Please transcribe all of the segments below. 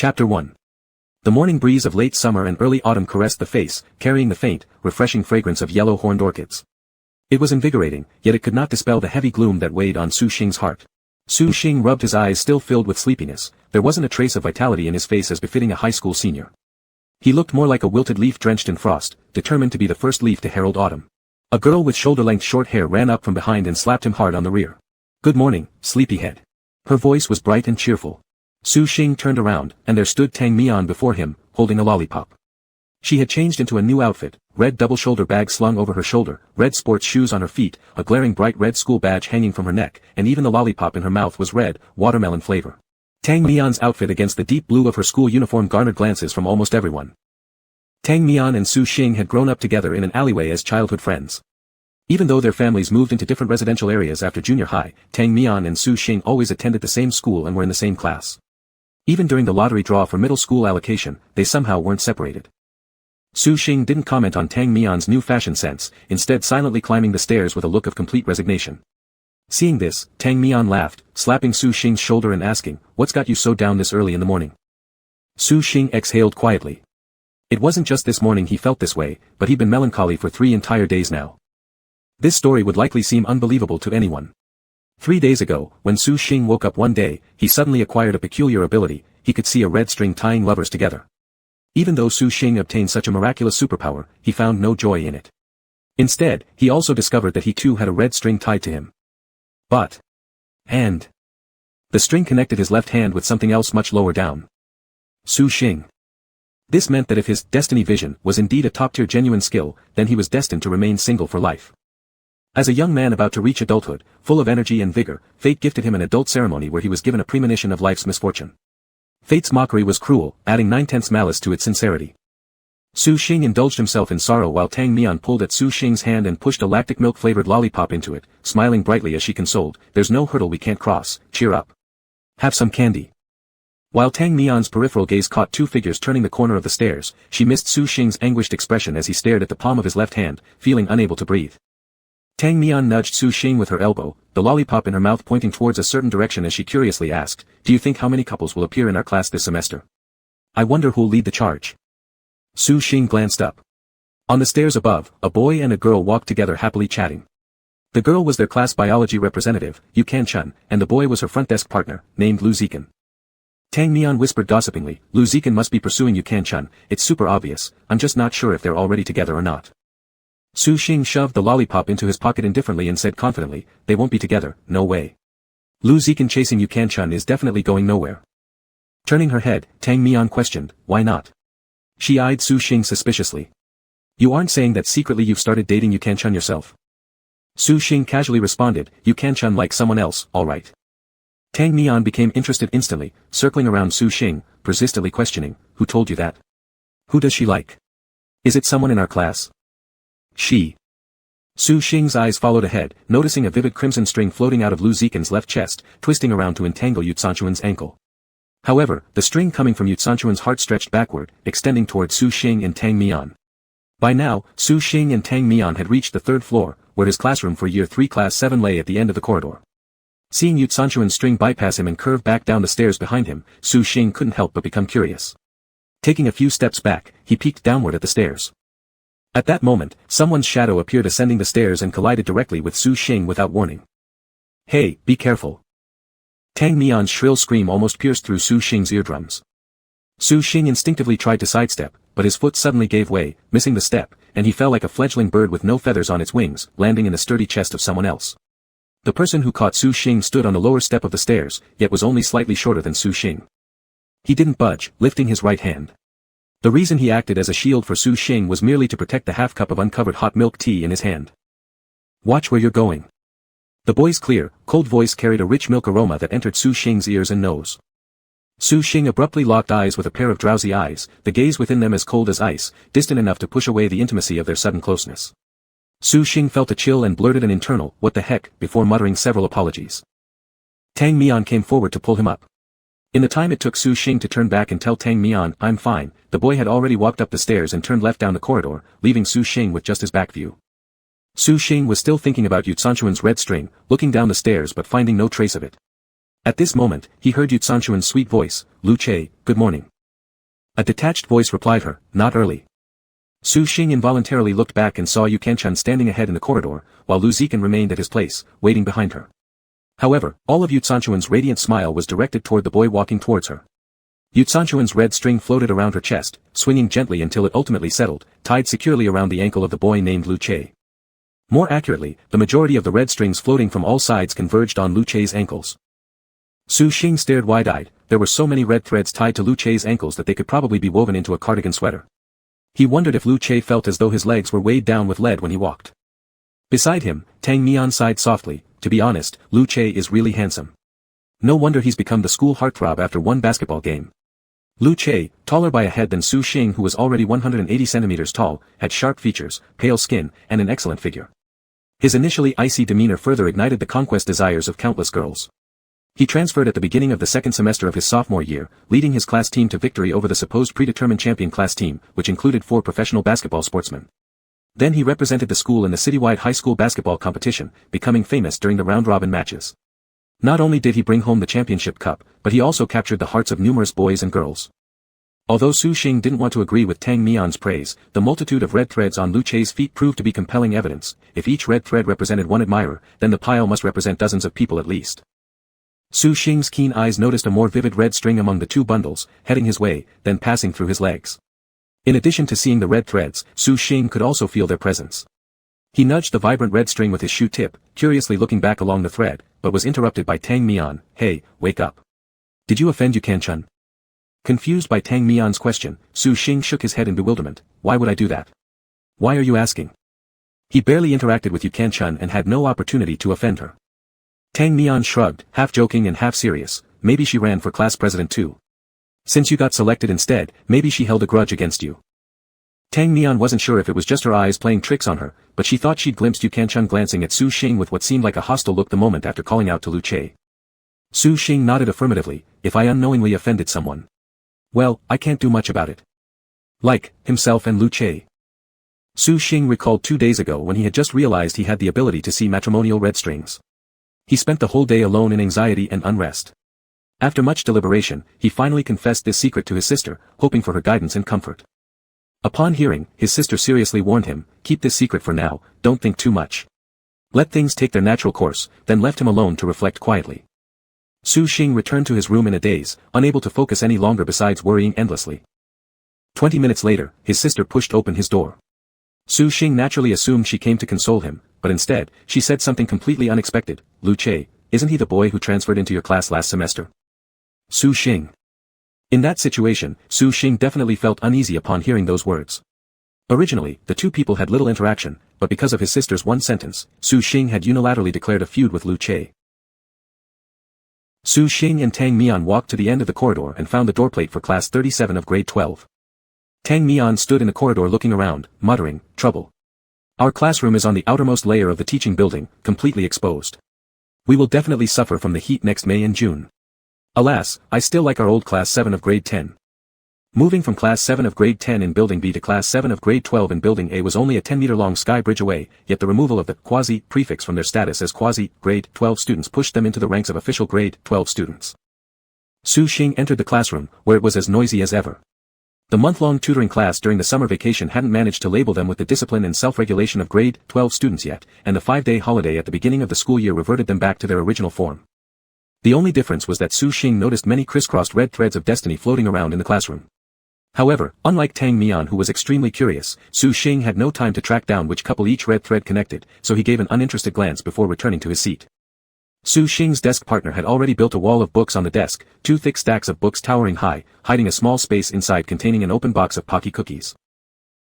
Chapter 1. The morning breeze of late summer and early autumn caressed the face, carrying the faint, refreshing fragrance of yellow-horned orchids. It was invigorating, yet it could not dispel the heavy gloom that weighed on Su Xing's heart. Su Xing rubbed his eyes still filled with sleepiness. There wasn't a trace of vitality in his face as befitting a high school senior. He looked more like a wilted leaf drenched in frost, determined to be the first leaf to herald autumn. A girl with shoulder-length short hair ran up from behind and slapped him hard on the rear. "Good morning, sleepyhead." Her voice was bright and cheerful. Su Xing turned around, and there stood Tang Mian before him, holding a lollipop. She had changed into a new outfit, red double-shoulder bag slung over her shoulder, red sports shoes on her feet, a glaring bright red school badge hanging from her neck, and even the lollipop in her mouth was red, watermelon flavor. Tang Mian's outfit against the deep blue of her school uniform garnered glances from almost everyone. Tang Mian and Su Xing had grown up together in an alleyway as childhood friends. Even though their families moved into different residential areas after junior high, Tang Mian and Su Xing always attended the same school and were in the same class. Even during the lottery draw for middle school allocation, they somehow weren't separated. Su Xing didn't comment on Tang Mian's new fashion sense, instead silently climbing the stairs with a look of complete resignation. Seeing this, Tang Mian laughed, slapping Su Xing's shoulder and asking, "What's got you so down this early in the morning?" Su Xing exhaled quietly. It wasn't just this morning he felt this way, but he'd been melancholy for 3 entire days now. This story would likely seem unbelievable to anyone. 3 days ago, when Su Xing woke up one day, he suddenly acquired a peculiar ability. He could see a red string tying lovers together. Even though Su Xing obtained such a miraculous superpower, he found no joy in it. Instead, he also discovered that he too had a red string tied to him. The string connected his left hand with something else much lower down. Su Xing. This meant that if his destiny vision was indeed a top-tier genuine skill, then he was destined to remain single for life. As a young man about to reach adulthood, full of energy and vigor, fate gifted him an adult ceremony where he was given a premonition of life's misfortune. Fate's mockery was cruel, adding 9/10 malice to its sincerity. Su Xing indulged himself in sorrow while Tang Mian pulled at Su Xing's hand and pushed a lactic milk-flavored lollipop into it, smiling brightly as she consoled, "There's no hurdle we can't cross, cheer up. Have some candy." While Tang Mian's peripheral gaze caught 2 figures turning the corner of the stairs, she missed Su Xing's anguished expression as he stared at the palm of his left hand, feeling unable to breathe. Tang Mian nudged Su Xing with her elbow, the lollipop in her mouth pointing towards a certain direction as she curiously asked, "Do you think how many couples will appear in our class this semester? I wonder who'll lead the charge." Su Xing glanced up. On the stairs above, a boy and a girl walked together happily chatting. The girl was their class biology representative, Yu Kan-chun, and the boy was her front desk partner, named Lu Zikan. Tang Mian whispered gossipingly, "Lu Zikan must be pursuing Yu Kan-chun, it's super obvious, I'm just not sure if they're already together or not." Su Xing shoved the lollipop into his pocket indifferently and said confidently, "They won't be together, no way. Lu Zikan chasing Yu Kan-chun is definitely going nowhere." Turning her head, Tang Mian questioned, "Why not?" She eyed Su Xing suspiciously. "You aren't saying that secretly you've started dating Yu Kan-chun yourself?" Su Xing casually responded, "Yu Kan-chun likes someone else, alright." Tang Mian became interested instantly, circling around Su Xing, persistently questioning, "Who told you that? Who does she like? Is it someone in our class?" "She." Su Xing's eyes followed ahead, noticing a vivid crimson string floating out of Lu Zikan's left chest, twisting around to entangle Yu Tsanchuan's ankle. However, the string coming from Yu Tsanchuan's heart stretched backward, extending toward Su Xing and Tang Mian. By now, Su Xing and Tang Mian had reached the 3rd floor, where his classroom for Year 3 Class 7 lay at the end of the corridor. Seeing Yu Tsanchuan's string bypass him and curve back down the stairs behind him, Su Xing couldn't help but become curious. Taking a few steps back, he peeked downward at the stairs. At that moment, someone's shadow appeared ascending the stairs and collided directly with Su Xing without warning. "Hey, be careful." Tang Mian's shrill scream almost pierced through Su Xing's eardrums. Su Xing instinctively tried to sidestep, but his foot suddenly gave way, missing the step, and he fell like a fledgling bird with no feathers on its wings, landing in the sturdy chest of someone else. The person who caught Su Xing stood on the lower step of the stairs, yet was only slightly shorter than Su Xing. He didn't budge, lifting his right hand. The reason he acted as a shield for Su Xing was merely to protect the half cup of uncovered hot milk tea in his hand. "Watch where you're going." The boy's clear, cold voice carried a rich milk aroma that entered Su Xing's ears and nose. Su Xing abruptly locked eyes with a pair of drowsy eyes, the gaze within them as cold as ice, distant enough to push away the intimacy of their sudden closeness. Su Xing felt a chill and blurted an internal, "What the heck," before muttering several apologies. Tang Mian came forward to pull him up. In the time it took Su Xing to turn back and tell Tang Mian, "I'm fine," the boy had already walked up the stairs and turned left down the corridor, leaving Su Xing with just his back view. Su Xing was still thinking about Yu Tsanchuan's red string, looking down the stairs but finding no trace of it. At this moment, he heard Yu Tsanchuan's sweet voice, "Lu Che, good morning." A detached voice replied her, not early. Su Xing involuntarily looked back and saw Yu Qianchun standing ahead in the corridor, while Lu Zikan remained at his place, waiting behind her. However, all of Yu Zhanchuan's radiant smile was directed toward the boy walking towards her. Yu Zhanchuan's red string floated around her chest, swinging gently until it ultimately settled, tied securely around the ankle of the boy named Lu Che. More accurately, the majority of the red strings floating from all sides converged on Lu Che's ankles. Su Xing stared wide-eyed. There were so many red threads tied to Lu Che's ankles that they could probably be woven into a cardigan sweater. He wondered if Lu Che felt as though his legs were weighed down with lead when he walked. Beside him, Tang Mian sighed softly. To be honest, Lu Che is really handsome. No wonder he's become the school heartthrob after one basketball game. Lu Che, taller by a head than Su Xing, who was already 180 centimeters tall, had sharp features, pale skin, and an excellent figure. His initially icy demeanor further ignited the conquest desires of countless girls. He transferred at the beginning of the second semester of his sophomore year, leading his class team to victory over the supposed predetermined champion class team, which included 4 professional basketball sportsmen. Then he represented the school in the citywide high school basketball competition, becoming famous during the round-robin matches. Not only did he bring home the championship cup, but he also captured the hearts of numerous boys and girls. Although Su Xing didn't want to agree with Tang Mian's praise, the multitude of red threads on Lu Che's feet proved to be compelling evidence. If each red thread represented one admirer, then the pile must represent dozens of people at least. Su Xing's keen eyes noticed a more vivid red string among the 2 bundles, heading his way, then passing through his legs. In addition to seeing the red threads, Su Xing could also feel their presence. He nudged the vibrant red string with his shoe tip, curiously looking back along the thread, but was interrupted by Tang Mian. Hey, wake up. Did you offend Yu Qianchun? Confused by Tang Mian's question, Su Xing shook his head in bewilderment. Why would I do that? Why are you asking? He barely interacted with Yu Qianchun and had no opportunity to offend her. Tang Mian shrugged, half joking and half serious. Maybe she ran for class president too. Since you got selected instead, maybe she held a grudge against you. Tang Mian wasn't sure if it was just her eyes playing tricks on her, but she thought she'd glimpsed Yu Qianchun glancing at Su Xing with what seemed like a hostile look the moment after calling out to Lu Che. Su Xing nodded affirmatively. If I unknowingly offended someone, well, I can't do much about it. Like, himself and Lu Che. Su Xing recalled 2 days ago when he had just realized he had the ability to see matrimonial red strings. He spent the whole day alone in anxiety and unrest. After much deliberation, he finally confessed this secret to his sister, hoping for her guidance and comfort. Upon hearing, his sister seriously warned him, keep this secret for now, don't think too much. Let things take their natural course, then left him alone to reflect quietly. Su Xing returned to his room in a daze, unable to focus any longer besides worrying endlessly. 20 minutes later, his sister pushed open his door. Su Xing naturally assumed she came to console him, but instead, she said something completely unexpected. Lu Che, isn't he the boy who transferred into your class last semester? Su Xing. In that situation, Su Xing definitely felt uneasy upon hearing those words. Originally, the 2 people had little interaction, but because of his sister's one sentence, Su Xing had unilaterally declared a feud with Lu Che. Su Xing and Tang Mian walked to the end of the corridor and found the doorplate for class 37 of grade 12. Tang Mian stood in the corridor looking around, muttering, trouble. Our classroom is on the outermost layer of the teaching building, completely exposed. We will definitely suffer from the heat next May and June. Alas, I still like our old class 7 of grade 10. Moving from class 7 of grade 10 in building B to class 7 of grade 12 in building A was only a 10-meter-long sky bridge away, yet the removal of the quasi prefix from their status as quasi grade 12 students pushed them into the ranks of official grade 12 students. Su Xing entered the classroom, where it was as noisy as ever. The month-long tutoring class during the summer vacation hadn't managed to label them with the discipline and self-regulation of grade 12 students yet, and the 5-day holiday at the beginning of the school year reverted them back to their original form. The only difference was that Su Xing noticed many crisscrossed red threads of destiny floating around in the classroom. However, unlike Tang Mian, who was extremely curious, Su Xing had no time to track down which couple each red thread connected, so he gave an uninterested glance before returning to his seat. Su Xing's desk partner had already built a wall of books on the desk, 2 thick stacks of books towering high, hiding a small space inside containing an open box of Pocky cookies.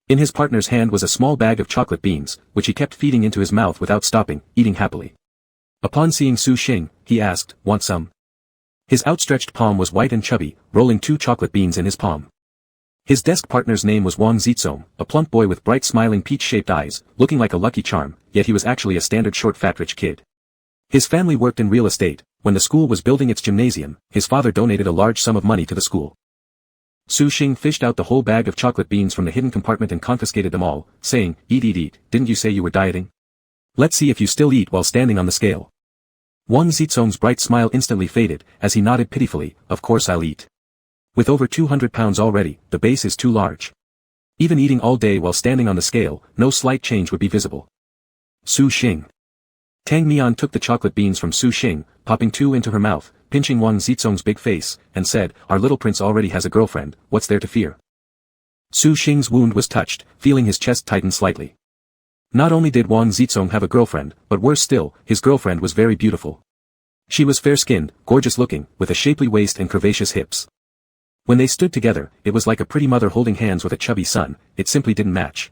In his partner's hand was a small bag of chocolate beans, which he kept feeding into his mouth without stopping, eating happily. Upon seeing Su Xing, he asked, want some? His outstretched palm was white and chubby, rolling 2 chocolate beans in his palm. His desk partner's name was Wang Zizong, a plump boy with bright smiling peach-shaped eyes, looking like a lucky charm, yet he was actually a standard short fat rich kid. His family worked in real estate. When the school was building its gymnasium, his father donated a large sum of money to the school. Su Xing fished out the whole bag of chocolate beans from the hidden compartment and confiscated them all, saying, eat, didn't you say you were dieting? Let's see if you still eat while standing on the scale. Wang Zizong's bright smile instantly faded, as he nodded pitifully, of course I'll eat. With over 200 pounds already, the base is too large. Even eating all day while standing on the scale, no slight change would be visible. Su Xing. Tang Mian took the chocolate beans from Su Xing, popping 2 into her mouth, pinching Wang Zizong's big face, and said, "Our little prince already has a girlfriend, what's there to fear?" Su Xing's wound was touched, feeling his chest tighten slightly. Not only did Wang Zizong have a girlfriend, but worse still, his girlfriend was very beautiful. She was fair-skinned, gorgeous-looking, with a shapely waist and curvaceous hips. When they stood together, it was like a pretty mother holding hands with a chubby son, it simply didn't match.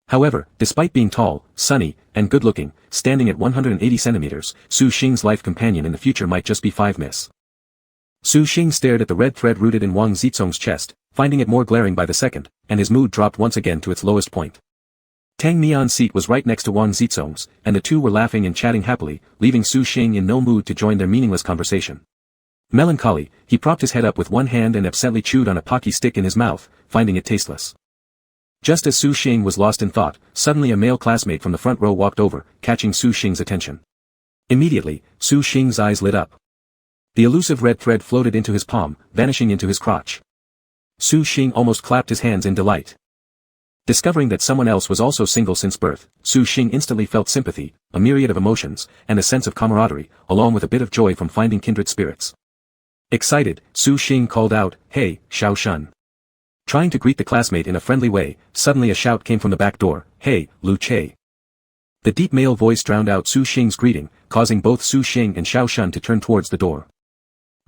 However, despite being tall, sunny, and good-looking, standing at 180 centimeters, Su Xing's life companion in the future might just be 5 miss. Su Xing stared at the red thread rooted in Wang Zizong's chest, finding it more glaring by the second, and his mood dropped once again to its lowest point. Tang Mian's seat was right next to Wang Zizong's, and the two were laughing and chatting happily, leaving Su Xing in no mood to join their meaningless conversation. Melancholy, he propped his head up with one hand and absently chewed on a pocky stick in his mouth, finding it tasteless. Just as Su Xing was lost in thought, suddenly a male classmate from the front row walked over, catching Su Xing's attention. Immediately, Su Xing's eyes lit up. The elusive red thread floated into his palm, vanishing into his crotch. Su Xing almost clapped his hands in delight. Discovering that someone else was also single since birth, Su Xing instantly felt sympathy, a myriad of emotions, and a sense of camaraderie, along with a bit of joy from finding kindred spirits. Excited, Su Xing called out, "Hey, Xiao Shun." Trying to greet the classmate in a friendly way, suddenly a shout came from the back door, "Hey, Lu Che." The deep male voice drowned out Su Xing's greeting, causing both Su Xing and Xiao Shun to turn towards the door.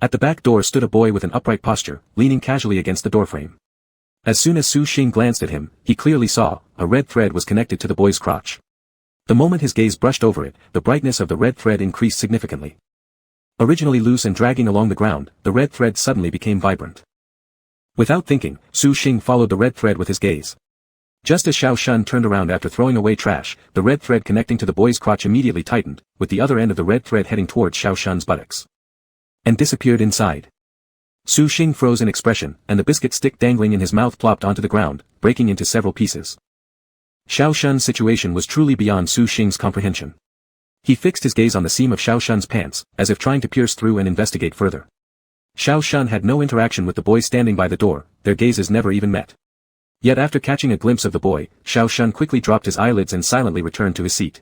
At the back door stood a boy with an upright posture, leaning casually against the doorframe. As soon as Su Xing glanced at him, he clearly saw, a red thread was connected to the boy's crotch. The moment his gaze brushed over it, the brightness of the red thread increased significantly. Originally loose and dragging along the ground, the red thread suddenly became vibrant. Without thinking, Su Xing followed the red thread with his gaze. Just as Xiao Shun turned around after throwing away trash, the red thread connecting to the boy's crotch immediately tightened, with the other end of the red thread heading towards Xiao Shun's buttocks. And disappeared inside. Su Xing froze in expression, and the biscuit stick dangling in his mouth plopped onto the ground, breaking into several pieces. Xiao Shun's situation was truly beyond Su Xing's comprehension. He fixed his gaze on the seam of Xiao Shun's pants, as if trying to pierce through and investigate further. Xiao Shun had no interaction with the boy standing by the door, their gazes never even met. Yet after catching a glimpse of the boy, Xiao Shun quickly dropped his eyelids and silently returned to his seat.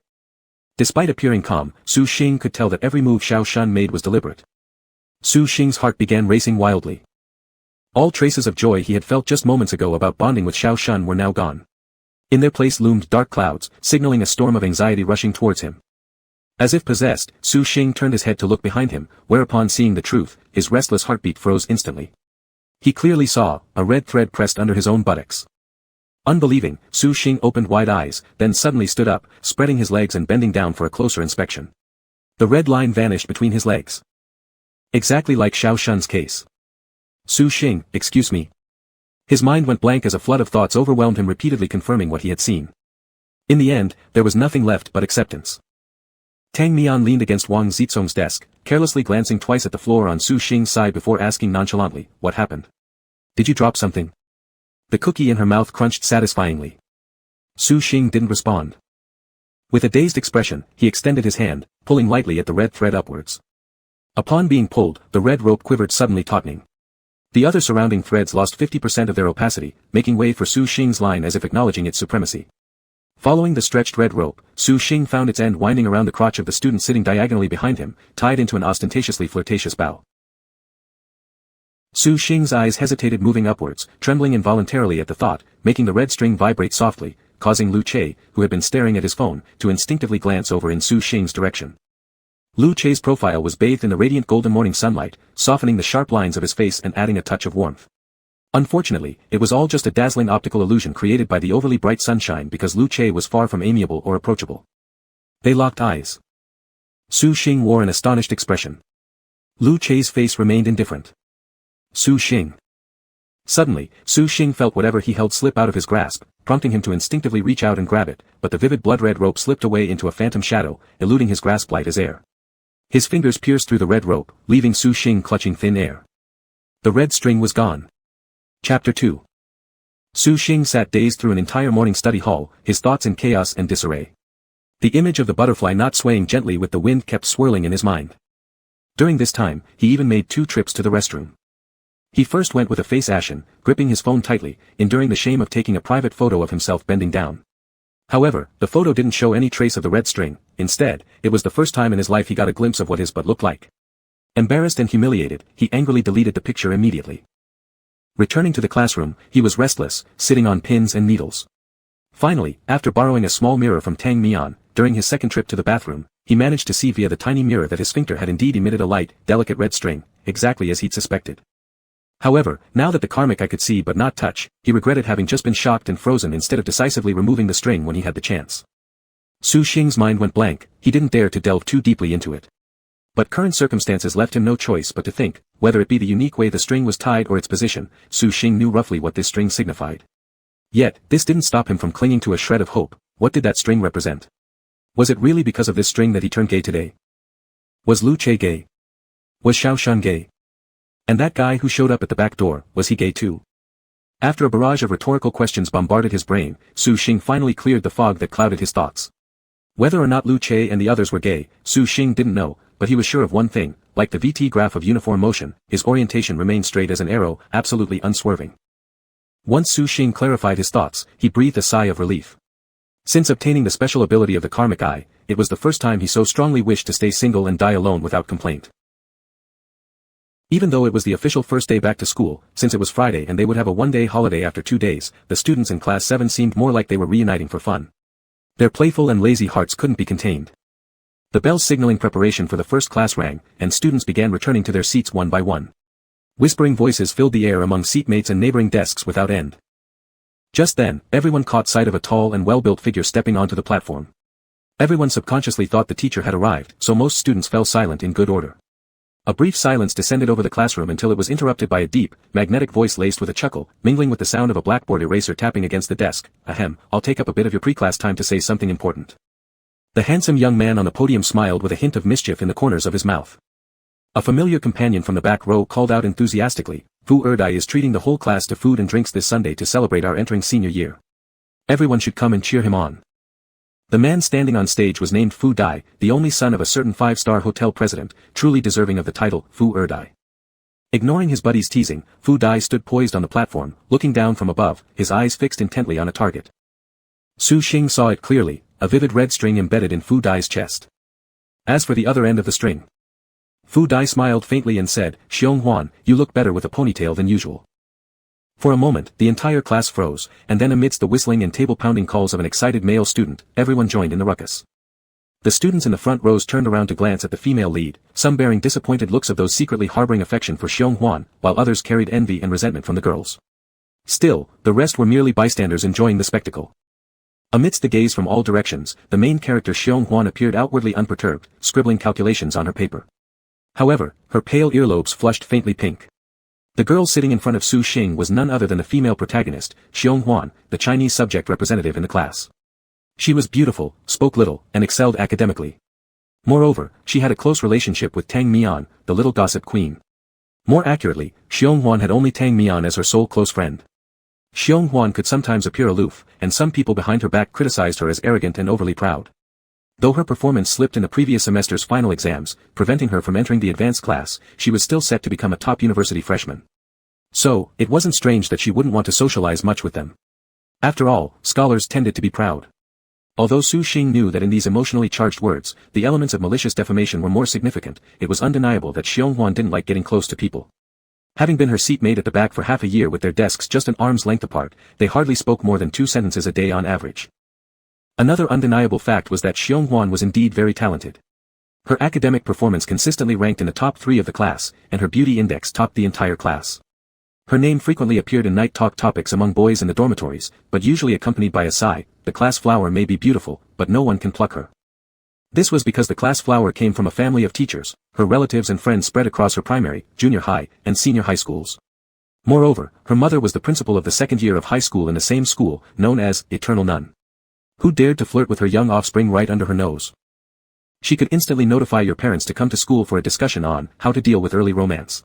Despite appearing calm, Su Xing could tell that every move Xiao Shun made was deliberate. Su Xing's heart began racing wildly. All traces of joy he had felt just moments ago about bonding with Xiao Shun were now gone. In their place loomed dark clouds, signaling a storm of anxiety rushing towards him. As if possessed, Su Xing turned his head to look behind him, whereupon seeing the truth, his restless heartbeat froze instantly. He clearly saw, a red thread pressed under his own buttocks. Unbelieving, Su Xing opened wide eyes, then suddenly stood up, spreading his legs and bending down for a closer inspection. The red line vanished between his legs. Exactly like Xiao Shun's case. Su Xing, excuse me. His mind went blank as a flood of thoughts overwhelmed him, repeatedly confirming what he had seen. In the end, there was nothing left but acceptance. Tang Mian leaned against Wang Zizong's desk, carelessly glancing twice at the floor on Su Xing's side before asking nonchalantly, "What happened? Did you drop something?" The cookie in her mouth crunched satisfyingly. Su Xing didn't respond. With a dazed expression, he extended his hand, pulling lightly at the red thread upwards. Upon being pulled, the red rope quivered suddenly, tautening. The other surrounding threads lost 50% of their opacity, making way for Su Xing's line as if acknowledging its supremacy. Following the stretched red rope, Su Xing found its end winding around the crotch of the student sitting diagonally behind him, tied into an ostentatiously flirtatious bow. Su Xing's eyes hesitated, moving upwards, trembling involuntarily at the thought, making the red string vibrate softly, causing Lu Che, who had been staring at his phone, to instinctively glance over in Su Xing's direction. Lu Che's profile was bathed in the radiant golden morning sunlight, softening the sharp lines of his face and adding a touch of warmth. Unfortunately, it was all just a dazzling optical illusion created by the overly bright sunshine, because Lu Che was far from amiable or approachable. They locked eyes. Su Xing wore an astonished expression. Lu Che's face remained indifferent. Su Xing. Suddenly, Su Xing felt whatever he held slip out of his grasp, prompting him to instinctively reach out and grab it, but the vivid blood-red rope slipped away into a phantom shadow, eluding his grasp light as air. His fingers pierced through the red rope, leaving Su Xing clutching thin air. The red string was gone. Chapter 2. Su Xing sat dazed through an entire morning study hall, his thoughts in chaos and disarray. The image of the butterfly not swaying gently with the wind kept swirling in his mind. During this time, he even made 2 trips to the restroom. He first went with a face ashen, gripping his phone tightly, enduring the shame of taking a private photo of himself bending down. However, the photo didn't show any trace of the red string. Instead, it was the first time in his life he got a glimpse of what his butt looked like. Embarrassed and humiliated, he angrily deleted the picture immediately. Returning to the classroom, he was restless, sitting on pins and needles. Finally, after borrowing a small mirror from Tang Mian, during his second trip to the bathroom, he managed to see via the tiny mirror that his sphincter had indeed emitted a light, delicate red string, exactly as he'd suspected. However, now that the karmic eye could see but not touch, he regretted having just been shocked and frozen instead of decisively removing the string when he had the chance. Su Xing's mind went blank, he didn't dare to delve too deeply into it. But current circumstances left him no choice but to think, whether it be the unique way the string was tied or its position. Su Xing knew roughly what this string signified. Yet, this didn't stop him from clinging to a shred of hope. What did that string represent? Was it really because of this string that he turned gay today? Was Lu Che gay? Was Xiao Shan gay? And that guy who showed up at the back door, was he gay too? After a barrage of rhetorical questions bombarded his brain, Su Xing finally cleared the fog that clouded his thoughts. Whether or not Lu Che and the others were gay, Su Xing didn't know, but he was sure of one thing: like the VT graph of uniform motion, his orientation remained straight as an arrow, absolutely unswerving. Once Su Xing clarified his thoughts, he breathed a sigh of relief. Since obtaining the special ability of the karmic eye, it was the first time he so strongly wished to stay single and die alone without complaint. Even though it was the official first day back to school, since it was Friday and they would have a one-day holiday after 2 days, the students in Class 7 seemed more like they were reuniting for fun. Their playful and lazy hearts couldn't be contained. The bells signaling preparation for the first class rang, and students began returning to their seats one by one. Whispering voices filled the air among seatmates and neighboring desks without end. Just then, everyone caught sight of a tall and well-built figure stepping onto the platform. Everyone subconsciously thought the teacher had arrived, so most students fell silent in good order. A brief silence descended over the classroom until it was interrupted by a deep, magnetic voice laced with a chuckle, mingling with the sound of a blackboard eraser tapping against the desk. Ahem, I'll take up a bit of your pre-class time to say something important. The handsome young man on the podium smiled with a hint of mischief in the corners of his mouth. A familiar companion from the back row called out enthusiastically, Fu Erdai is treating the whole class to food and drinks this Sunday to celebrate our entering senior year. Everyone should come and cheer him on. The man standing on stage was named Fu Dai, the only son of a certain 5-star hotel president, truly deserving of the title, Fu Erdai. Ignoring his buddy's teasing, Fu Dai stood poised on the platform, looking down from above, his eyes fixed intently on a target. Su Xing saw it clearly, a vivid red string embedded in Fu Dai's chest. As for the other end of the string, Fu Dai smiled faintly and said, Xiong Huan, you look better with a ponytail than usual. For a moment, the entire class froze, and then amidst the whistling and table-pounding calls of an excited male student, everyone joined in the ruckus. The students in the front rows turned around to glance at the female lead, some bearing disappointed looks of those secretly harboring affection for Xiong Huan, while others carried envy and resentment from the girls. Still, the rest were merely bystanders enjoying the spectacle. Amidst the gaze from all directions, the main character Xiong Huan appeared outwardly unperturbed, scribbling calculations on her paper. However, her pale earlobes flushed faintly pink. The girl sitting in front of Su Xing was none other than the female protagonist, Xiong Huan, the Chinese subject representative in the class. She was beautiful, spoke little, and excelled academically. Moreover, she had a close relationship with Tang Mian, the little gossip queen. More accurately, Xiong Huan had only Tang Mian as her sole close friend. Xiong Huan could sometimes appear aloof, and some people behind her back criticized her as arrogant and overly proud. Though her performance slipped in the previous semester's final exams, preventing her from entering the advanced class, she was still set to become a top university freshman. So, it wasn't strange that she wouldn't want to socialize much with them. After all, scholars tended to be proud. Although Su Xing knew that in these emotionally charged words, the elements of malicious defamation were more significant, it was undeniable that Xiong Huan didn't like getting close to people. Having been her seatmate at the back for half a year with their desks just an arm's length apart, they hardly spoke more than 2 sentences a day on average. Another undeniable fact was that Xiong Huan was indeed very talented. Her academic performance consistently ranked in the top 3 of the class, and her beauty index topped the entire class. Her name frequently appeared in night talk topics among boys in the dormitories, but usually accompanied by a sigh, the class flower may be beautiful, but no one can pluck her. This was because the class flower came from a family of teachers, her relatives and friends spread across her primary, junior high, and senior high schools. Moreover, her mother was the principal of the second year of high school in the same school, known as Eternal Nun. Who dared to flirt with her young offspring right under her nose? She could instantly notify your parents to come to school for a discussion on how to deal with early romance.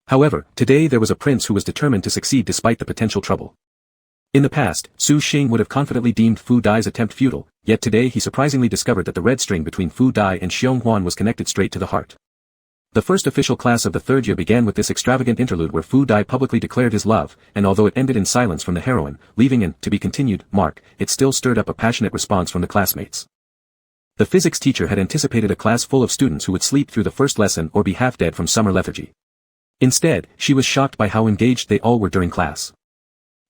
However, today there was a prince who was determined to succeed despite the potential trouble. In the past, Su Xing would have confidently deemed Fu Dai's attempt futile, yet today he surprisingly discovered that the red string between Fu Dai and Xiong Huan was connected straight to the heart. The first official class of the third year began with this extravagant interlude where Fu Dai publicly declared his love, and although it ended in silence from the heroine, leaving an "to be continued" mark, it still stirred up a passionate response from the classmates. The physics teacher had anticipated a class full of students who would sleep through the first lesson or be half dead from summer lethargy. Instead, she was shocked by how engaged they all were during class.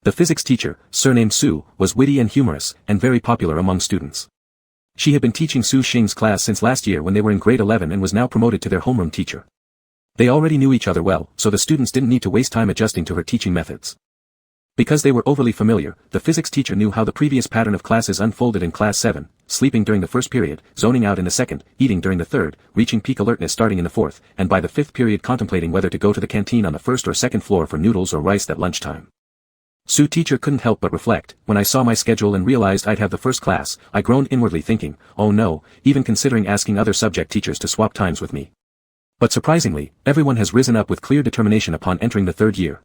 The physics teacher, surnamed Su, was witty and humorous, and very popular among students. She had been teaching Su Xing's class since last year when they were in grade 11 and was now promoted to their homeroom teacher. They already knew each other well, so the students didn't need to waste time adjusting to her teaching methods. Because they were overly familiar, the physics teacher knew how the previous pattern of classes unfolded in class 7, sleeping during the first period, zoning out in the second, eating during the third, reaching peak alertness starting in the fourth, and by the fifth period contemplating whether to go to the canteen on the first or second floor for noodles or rice at lunchtime. Su teacher couldn't help but reflect. When I saw my schedule and realized I'd have the first class, I groaned inwardly thinking, oh no, even considering asking other subject teachers to swap times with me. But surprisingly, everyone has risen up with clear determination upon entering the third year.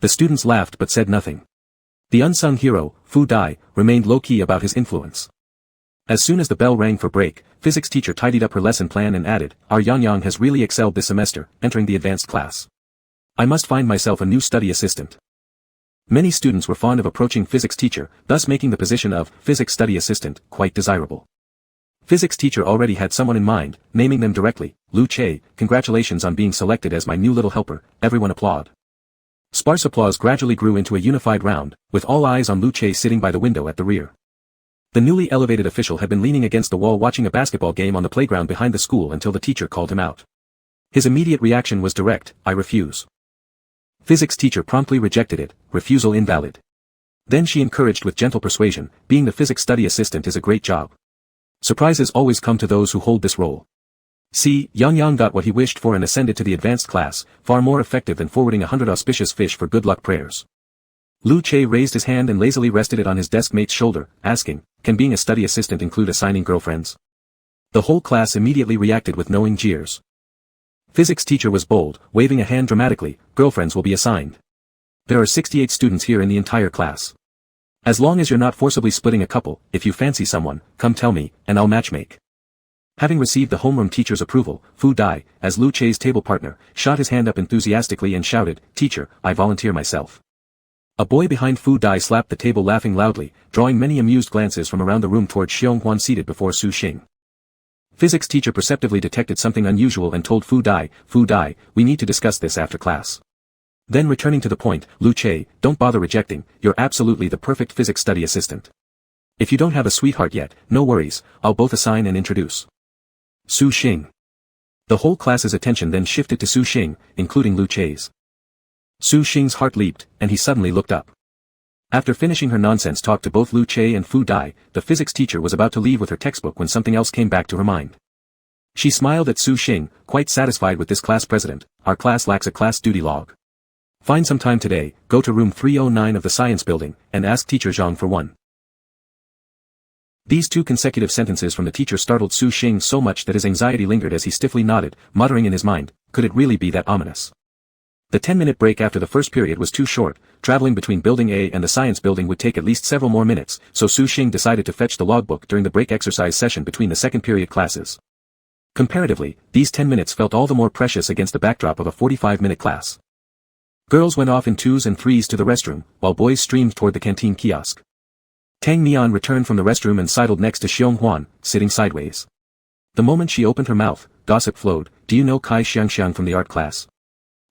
The students laughed but said nothing. The unsung hero, Fu Dai, remained low-key about his influence. As soon as the bell rang for break, physics teacher tidied up her lesson plan and added, our Yang has really excelled this semester, entering the advanced class. I must find myself a new study assistant. Many students were fond of approaching physics teacher, thus making the position of physics study assistant quite desirable. Physics teacher already had someone in mind, naming them directly, Lu Che, congratulations on being selected as my new little helper, everyone applaud. Sparse applause gradually grew into a unified round, with all eyes on Lu Che sitting by the window at the rear. The newly elevated official had been leaning against the wall watching a basketball game on the playground behind the school until the teacher called him out. His immediate reaction was direct, I refuse. Physics teacher promptly rejected it, refusal invalid. Then she encouraged with gentle persuasion, being the physics study assistant is a great job. Surprises always come to those who hold this role. See, Yang got what he wished for and ascended to the advanced class, far more effective than forwarding 100 auspicious fish for good luck prayers. Lu Che raised his hand and lazily rested it on his desk mate's shoulder, asking, can being a study assistant include assigning girlfriends? The whole class immediately reacted with knowing jeers. Physics teacher was bold, waving a hand dramatically, girlfriends will be assigned. There are 68 students here in the entire class. As long as you're not forcibly splitting a couple, if you fancy someone, come tell me, and I'll matchmake. Having received the homeroom teacher's approval, Fu Dai, as Lu Che's table partner, shot his hand up enthusiastically and shouted, teacher, I volunteer myself. A boy behind Fu Dai slapped the table laughing loudly, drawing many amused glances from around the room toward Xiong Huan seated before Su Xing. Physics teacher perceptively detected something unusual and told Fu Dai, we need to discuss this after class. Then returning to the point, Lu Che, don't bother rejecting, you're absolutely the perfect physics study assistant. If you don't have a sweetheart yet, no worries, I'll both assign and introduce. Su Xing. The whole class's attention then shifted to Su Xing, including Lu Che's. Su Xing's heart leaped, and he suddenly looked up. After finishing her nonsense talk to both Lu Che and Fu Dai, the physics teacher was about to leave with her textbook when something else came back to her mind. She smiled at Su Xing, quite satisfied with this class president, our class lacks a class duty log. Find some time today, go to room 309 of the science building, and ask teacher Zhang for one. These two consecutive sentences from the teacher startled Su Xing so much that his anxiety lingered as he stiffly nodded, muttering in his mind, could it really be that ominous? The 10-minute break after the first period was too short, traveling between Building A and the science building would take at least several more minutes, so Su Xing decided to fetch the logbook during the break exercise session between the second period classes. Comparatively, these 10 minutes felt all the more precious against the backdrop of a 45-minute class. Girls went off in 2s and 3s to the restroom, while boys streamed toward the canteen kiosk. Tang Mian returned from the restroom and sidled next to Xiong Huan, sitting sideways. The moment she opened her mouth, gossip flowed, do you know Kai Xiangxiang from the art class?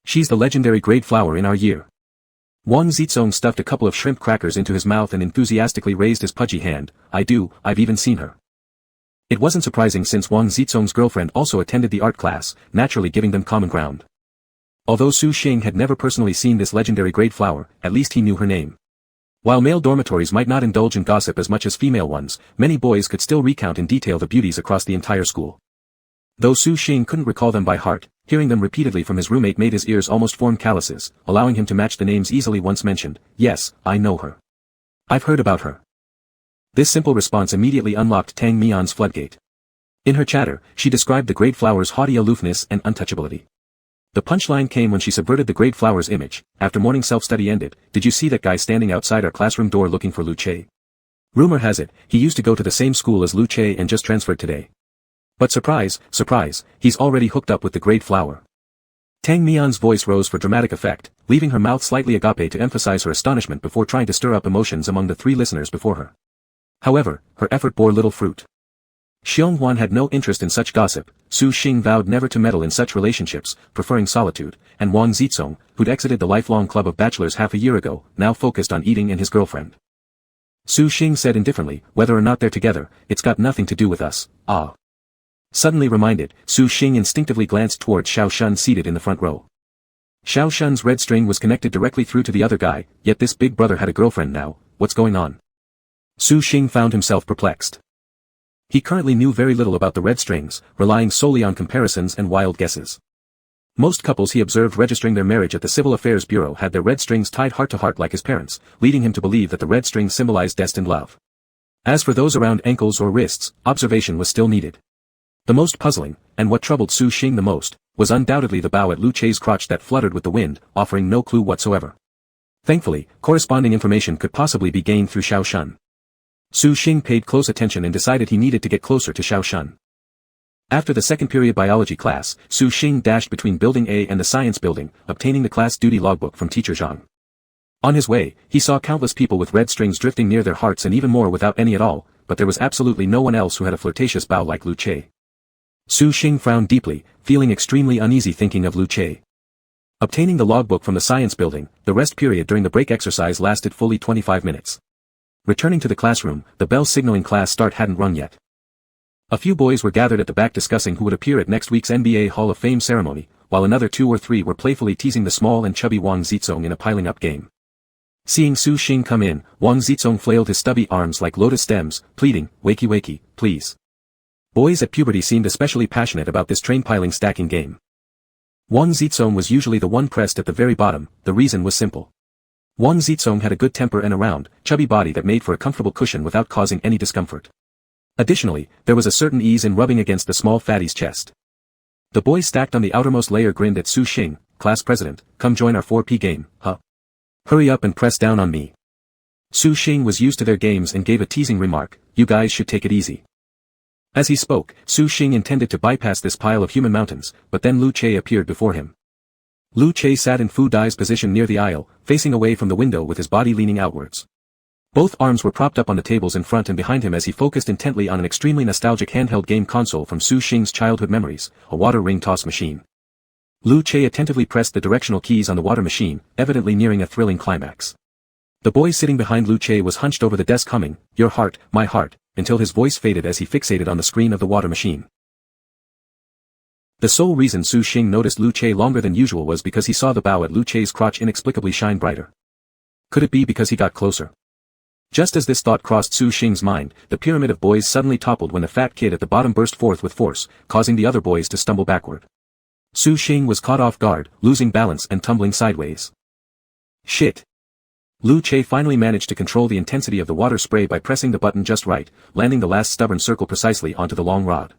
She's the legendary grade flower in our year. Wang Zizong stuffed a couple of shrimp crackers into his mouth and enthusiastically raised his pudgy hand, I do, I've even seen her. It wasn't surprising since Wang Zizong's girlfriend also attended the art class, naturally giving them common ground. Although Su Xing had never personally seen this legendary grade flower, at least he knew her name. While male dormitories might not indulge in gossip as much as female ones, many boys could still recount in detail the beauties across the entire school. Though Su Xing couldn't recall them by heart, hearing them repeatedly from his roommate made his ears almost form calluses, allowing him to match the names easily once mentioned. Yes, I know her. I've heard about her. This simple response immediately unlocked Tang Mian's floodgate. In her chatter, she described the grade flower's haughty aloofness and untouchability. The punchline came when she subverted the grade flower's image. After morning self-study ended, did you see that guy standing outside our classroom door looking for Lu Che? Rumor has it, he used to go to the same school as Lu Che and just transferred today. But surprise, surprise, he's already hooked up with the grade flower. Tang Mian's voice rose for dramatic effect, leaving her mouth slightly agape to emphasize her astonishment before trying to stir up emotions among the 3 listeners before her. However, her effort bore little fruit. Xiong Huan had no interest in such gossip, Su Xing vowed never to meddle in such relationships, preferring solitude, and Wang Zizong, who'd exited the lifelong club of bachelors half a year ago, now focused on eating and his girlfriend. Su Xing said indifferently, whether or not they're together, it's got nothing to do with us, ah. Suddenly reminded, Su Xing instinctively glanced towards Xiao Shun seated in the front row. Xiao Shun's red string was connected directly through to the other guy, yet this big brother had a girlfriend now, what's going on? Su Xing found himself perplexed. He currently knew very little about the red strings, relying solely on comparisons and wild guesses. Most couples he observed registering their marriage at the Civil Affairs Bureau had their red strings tied heart to heart like his parents, leading him to believe that the red strings symbolized destined love. As for those around ankles or wrists, observation was still needed. The most puzzling, and what troubled Su Xing the most, was undoubtedly the bow at Lu Che's crotch that fluttered with the wind, offering no clue whatsoever. Thankfully, corresponding information could possibly be gained through Xiao Shun. Su Xing paid close attention and decided he needed to get closer to Xiao Shun. After the second period biology class, Su Xing dashed between Building A and the Science Building, obtaining the class duty logbook from Teacher Zhang. On his way, he saw countless people with red strings drifting near their hearts and even more without any at all, but there was absolutely no one else who had a flirtatious bow like Lu Che. Su Xing frowned deeply, feeling extremely uneasy thinking of Lu Che. Obtaining the logbook from the Science Building, the rest period during the break exercise lasted fully 25 minutes. Returning to the classroom, the bell signaling class start hadn't rung yet. A few boys were gathered at the back discussing who would appear at next week's NBA Hall of Fame ceremony, while another 2 or 3 were playfully teasing the small and chubby Wang Zizong in a piling-up game. Seeing Su Xing come in, Wang Zizong flailed his stubby arms like lotus stems, pleading, "Wakey wakey, please." Boys at puberty seemed especially passionate about this train-piling stacking game. Wang Zizong was usually the one pressed at the very bottom, the reason was simple. Wang Zizong had a good temper and a round, chubby body that made for a comfortable cushion without causing any discomfort. Additionally, there was a certain ease in rubbing against the small fatty's chest. The boys stacked on the outermost layer grinned at Su Xing, "Class president, come join our 4P game, huh? Hurry up and press down on me." Su Xing was used to their games and gave a teasing remark, "You guys should take it easy." As he spoke, Su Xing intended to bypass this pile of human mountains, but then Lu Che appeared before him. Lu Che sat in Fu Dai's position near the aisle, facing away from the window with his body leaning outwards. Both arms were propped up on the tables in front and behind him as he focused intently on an extremely nostalgic handheld game console from Su Xing's childhood memories, a water ring toss machine. Lu Che attentively pressed the directional keys on the water machine, evidently nearing a thrilling climax. The boy sitting behind Lu Che was hunched over the desk humming, "Your heart, my heart," until his voice faded as he fixated on the screen of the water machine. The sole reason Su Xing noticed Lu Che longer than usual was because he saw the bow at Lu Che's crotch inexplicably shine brighter. Could it be because he got closer? Just as this thought crossed Su Xing's mind, the pyramid of boys suddenly toppled when the fat kid at the bottom burst forth with force, causing the other boys to stumble backward. Su Xing was caught off guard, losing balance and tumbling sideways. Shit! Lu Che finally managed to control the intensity of the water spray by pressing the button just right, landing the last stubborn circle precisely onto the long rod.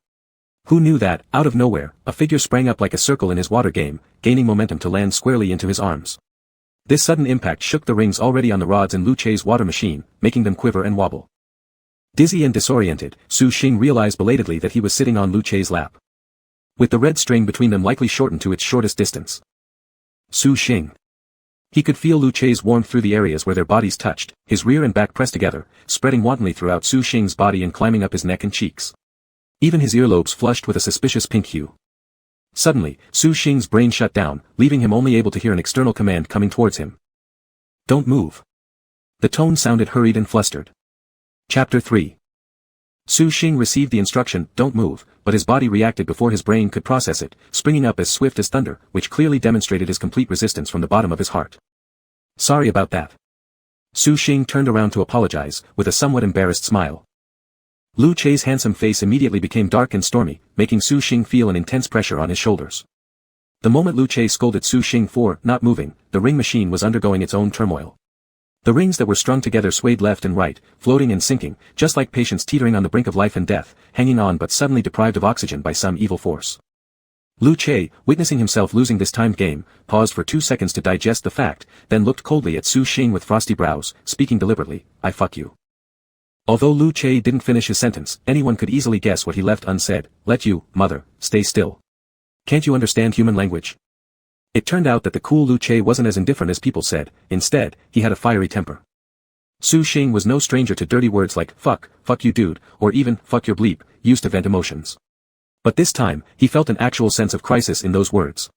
Who knew that, out of nowhere, a figure sprang up like a circle in his water game, gaining momentum to land squarely into his arms. This sudden impact shook the rings already on the rods in Lu Che's water machine, making them quiver and wobble. Dizzy and disoriented, Su Xing realized belatedly that he was sitting on Lu Che's lap. With the red string between them likely shortened to its shortest distance. Su Xing. He could feel Lu Che's warmth through the areas where their bodies touched, his rear and back pressed together, spreading wantonly throughout Su Xing's body and climbing up his neck and cheeks. Even his earlobes flushed with a suspicious pink hue. Suddenly, Su Xing's brain shut down, leaving him only able to hear an external command coming towards him. "Don't move." The tone sounded hurried and flustered. Chapter 3. Su Xing received the instruction, "Don't move," but his body reacted before his brain could process it, springing up as swift as thunder, which clearly demonstrated his complete resistance from the bottom of his heart. "Sorry about that." Su Xing turned around to apologize, with a somewhat embarrassed smile. Lu Che's handsome face immediately became dark and stormy, making Su Xing feel an intense pressure on his shoulders. The moment Lu Che scolded Su Xing for not moving, the ring machine was undergoing its own turmoil. The rings that were strung together swayed left and right, floating and sinking, just like patients teetering on the brink of life and death, hanging on but suddenly deprived of oxygen by some evil force. Lu Che, witnessing himself losing this timed game, paused for 2 seconds to digest the fact, then looked coldly at Su Xing with frosty brows, speaking deliberately, "I fuck you." Although Lu Che didn't finish his sentence, anyone could easily guess what he left unsaid. Let you, mother, stay still. Can't you understand human language? It turned out that the cool Lu Che wasn't as indifferent as people said. Instead, he had a fiery temper. Su Xing was no stranger to dirty words like fuck you dude, or even fuck your bleep, used to vent emotions. But this time, he felt an actual sense of crisis in those words.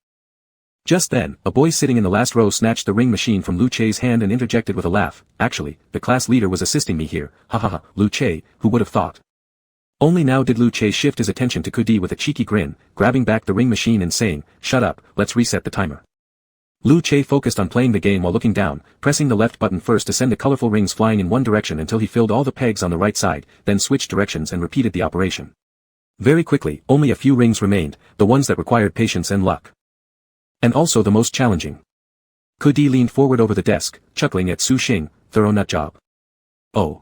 Just then, a boy sitting in the last row snatched the ring machine from Lu Che's hand and interjected with a laugh. Actually, the class leader was assisting me here, ha ha ha, Lu Che, who would have thought. Only now did Lu Che shift his attention to Kudi with a cheeky grin, grabbing back the ring machine and saying, shut up, let's reset the timer. Lu Che focused on playing the game while looking down, pressing the left button first to send the colorful rings flying in one direction until he filled all the pegs on the right side, then switched directions and repeated the operation. Very quickly, only a few rings remained, the ones that required patience and luck. And also the most challenging. Kudi leaned forward over the desk, chuckling at Su Xing, thorough nut job. Oh.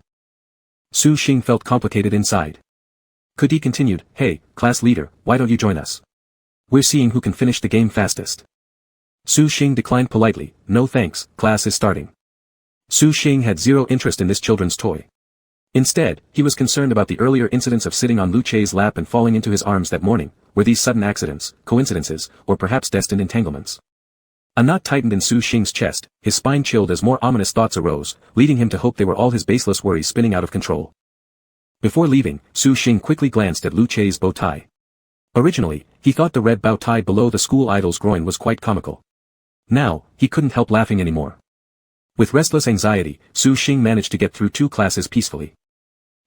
Su Xing felt complicated inside. Kudi continued, hey, class leader, why don't you join us? We're seeing who can finish the game fastest. Su Xing declined politely, no thanks, class is starting. Su Xing had zero interest in this children's toy. Instead, he was concerned about the earlier incidents of sitting on Lu Che's lap and falling into his arms that morning. Were these sudden accidents, coincidences, or perhaps destined entanglements? A knot tightened in Su Xing's chest, his spine chilled as more ominous thoughts arose, leading him to hope they were all his baseless worries spinning out of control. Before leaving, Su Xing quickly glanced at Lu Che's bow tie. Originally, he thought the red bow tie below the school idol's groin was quite comical. Now, he couldn't help laughing anymore. With restless anxiety, Su Xing managed to get through 2 classes peacefully.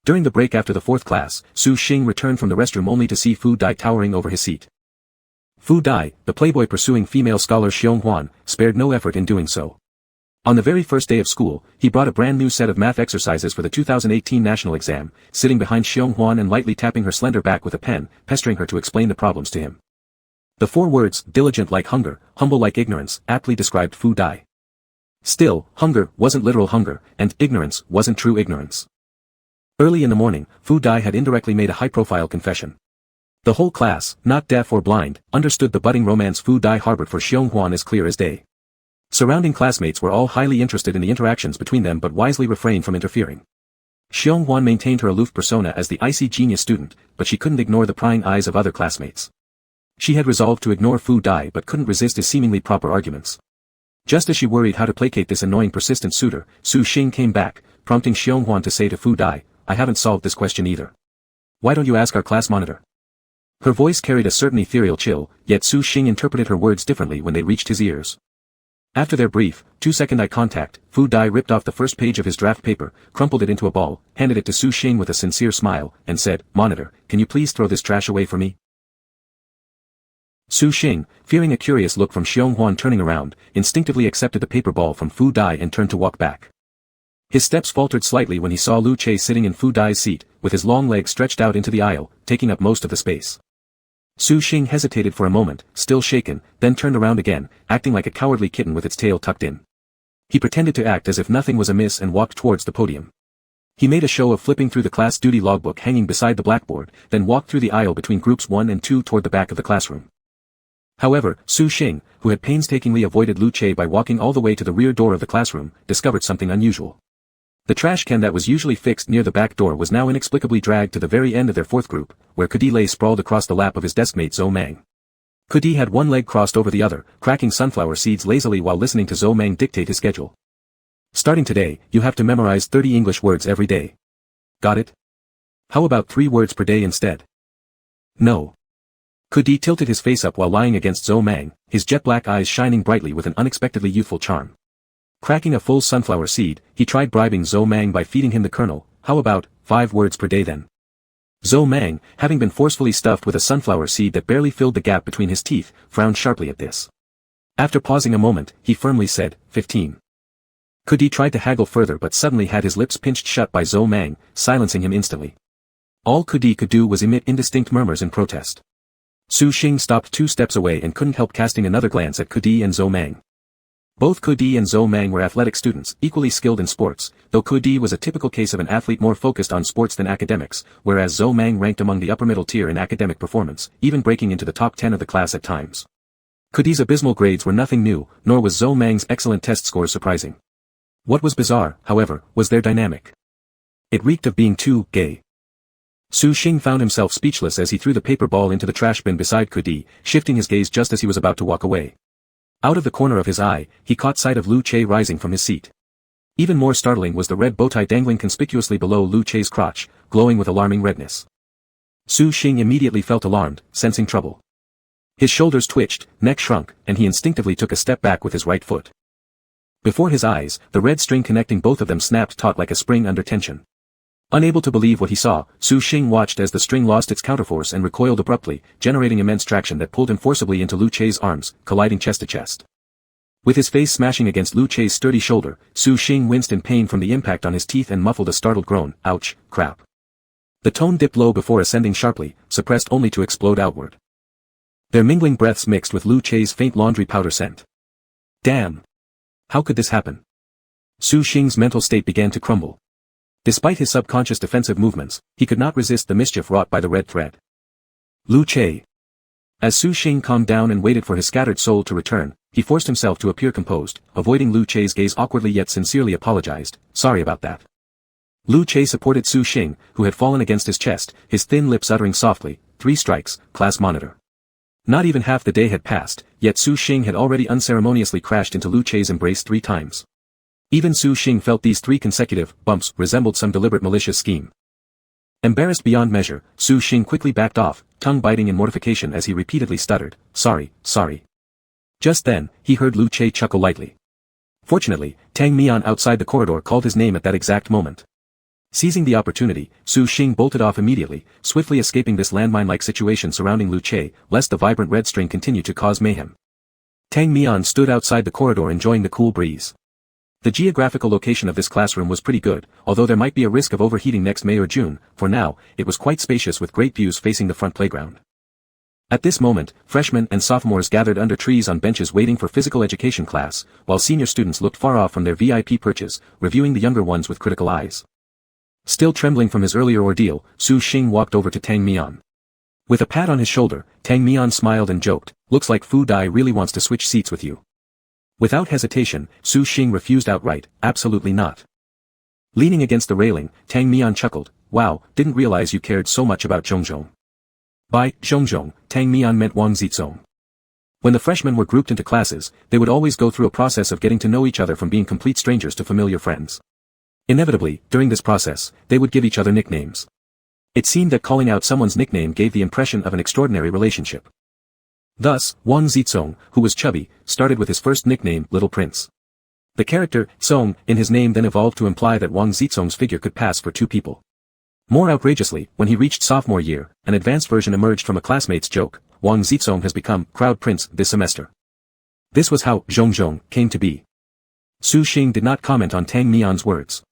During the break after the 4th class, Su Xing returned from the restroom only to see Fu Dai towering over his seat. Fu Dai, the playboy pursuing female scholar Xiong Huan, spared no effort in doing so. On the very first day of school, he brought a brand new set of math exercises for the 2018 national exam, sitting behind Xiong Huan and lightly tapping her slender back with a pen, pestering her to explain the problems to him. The 4 words, diligent like hunger, humble like ignorance, aptly described Fu Dai. Still, hunger wasn't literal hunger, and ignorance wasn't true ignorance. Early in the morning, Fu Dai had indirectly made a high-profile confession. The whole class, not deaf or blind, understood the budding romance Fu Dai harbored for Xiong Huan as clear as day. Surrounding classmates were all highly interested in the interactions between them but wisely refrained from interfering. Xiong Huan maintained her aloof persona as the icy genius student, but she couldn't ignore the prying eyes of other classmates. She had resolved to ignore Fu Dai but couldn't resist his seemingly proper arguments. Just as she worried how to placate this annoying persistent suitor, Su Xing came back, prompting Xiong Huan to say to Fu Dai, I haven't solved this question either. Why don't you ask our class monitor? Her voice carried a certain ethereal chill, yet Su Xing interpreted her words differently when they reached his ears. After their brief, 2-second eye contact, Fu Dai ripped off the first page of his draft paper, crumpled it into a ball, handed it to Su Xing with a sincere smile, and said, Monitor, can you please throw this trash away for me? Su Xing, fearing a curious look from Xiong Huan turning around, instinctively accepted the paper ball from Fu Dai and turned to walk back. His steps faltered slightly when he saw Lu Che sitting in Fu Dai's seat, with his long legs stretched out into the aisle, taking up most of the space. Su Xing hesitated for a moment, still shaken, then turned around again, acting like a cowardly kitten with its tail tucked in. He pretended to act as if nothing was amiss and walked towards the podium. He made a show of flipping through the class duty logbook hanging beside the blackboard, then walked through the aisle between groups 1 and 2 toward the back of the classroom. However, Su Xing, who had painstakingly avoided Lu Che by walking all the way to the rear door of the classroom, discovered something unusual. The trash can that was usually fixed near the back door was now inexplicably dragged to the very end of their 4th group, where Kudi lay sprawled across the lap of his deskmate Zhou Mang. Kudi had one leg crossed over the other, cracking sunflower seeds lazily while listening to Zhou Mang dictate his schedule. Starting today, you have to memorize 30 English words every day. Got it? How about 3 words per day instead? No. Kudi tilted his face up while lying against Zhou Mang, his jet-black eyes shining brightly with an unexpectedly youthful charm. Cracking a full sunflower seed, he tried bribing Zhou Mang by feeding him the kernel. How about 5 words per day then? Zhou Mang, having been forcefully stuffed with a sunflower seed that barely filled the gap between his teeth, frowned sharply at this. After pausing a moment, he firmly said, 15. Kudi tried to haggle further but suddenly had his lips pinched shut by Zhou Mang, silencing him instantly. All Kudi could do was emit indistinct murmurs in protest. Su Xing stopped 2 steps away and couldn't help casting another glance at Kudi and Zhou Mang. Both Kudi and Zhou Mang were athletic students, equally skilled in sports, though Kudi was a typical case of an athlete more focused on sports than academics, whereas Zhou Mang ranked among the upper middle tier in academic performance, even breaking into the top 10 of the class at times. Kudi's abysmal grades were nothing new, nor was Zhou Mang's excellent test scores surprising. What was bizarre, however, was their dynamic. It reeked of being too gay. Su Xing found himself speechless as he threw the paper ball into the trash bin beside Kudi, shifting his gaze just as he was about to walk away. Out of the corner of his eye, he caught sight of Lu Che rising from his seat. Even more startling was the red bowtie dangling conspicuously below Lu Che's crotch, glowing with alarming redness. Su Xing immediately felt alarmed, sensing trouble. His shoulders twitched, neck shrunk, and he instinctively took a step back with his right foot. Before his eyes, the red string connecting both of them snapped taut like a spring under tension. Unable to believe what he saw, Su Xing watched as the string lost its counterforce and recoiled abruptly, generating immense traction that pulled him forcibly into Lu Che's arms, colliding chest to chest. With his face smashing against Lu Che's sturdy shoulder, Su Xing winced in pain from the impact on his teeth and muffled a startled groan, "Ouch, crap." The tone dipped low before ascending sharply, suppressed only to explode outward. Their mingling breaths mixed with Lu Che's faint laundry powder scent. Damn! How could this happen? Su Xing's mental state began to crumble. Despite his subconscious defensive movements, he could not resist the mischief wrought by the red thread. Lu Che. As Su Xing calmed down and waited for his scattered soul to return, he forced himself to appear composed, avoiding Lu Che's gaze awkwardly yet sincerely apologized, "Sorry about that." Lu Che supported Su Xing, who had fallen against his chest, his thin lips uttering softly, "3 strikes, class monitor." Not even half the day had passed, yet Su Xing had already unceremoniously crashed into Lu Che's embrace 3 times. Even Su Xing felt these 3 consecutive bumps resembled some deliberate malicious scheme. Embarrassed beyond measure, Su Xing quickly backed off, tongue biting in mortification as he repeatedly stuttered, "Sorry, sorry." Just then, he heard Lu Che chuckle lightly. Fortunately, Tang Mian outside the corridor called his name at that exact moment. Seizing the opportunity, Su Xing bolted off immediately, swiftly escaping this landmine-like situation surrounding Lu Che, lest the vibrant red string continue to cause mayhem. Tang Mian stood outside the corridor enjoying the cool breeze. The geographical location of this classroom was pretty good, although there might be a risk of overheating next May or June. For now, it was quite spacious with great views facing the front playground. At this moment, freshmen and sophomores gathered under trees on benches waiting for physical education class, while senior students looked far off from their VIP perches, reviewing the younger ones with critical eyes. Still trembling from his earlier ordeal, Su Xing walked over to Tang Mian. With a pat on his shoulder, Tang Mian smiled and joked, "Looks like Fu Dai really wants to switch seats with you." Without hesitation, Su Xing refused outright, "Absolutely not." Leaning against the railing, Tang Mian chuckled, "Wow, didn't realize you cared so much about Zhongzhong." By Zhongzhong, Tang Mian meant Wang Zizong. When the freshmen were grouped into classes, they would always go through a process of getting to know each other from being complete strangers to familiar friends. Inevitably, during this process, they would give each other nicknames. It seemed that calling out someone's nickname gave the impression of an extraordinary relationship. Thus, Wang Zizong, who was chubby, started with his first nickname, Little Prince. The character, Song, in his name then evolved to imply that Wang Zizong's figure could pass for 2 people. More outrageously, when he reached sophomore year, an advanced version emerged from a classmate's joke, Wang Zizong has become Crowd Prince this semester. This was how Zhongzhong came to be. Su Xing did not comment on Tang Mian's words.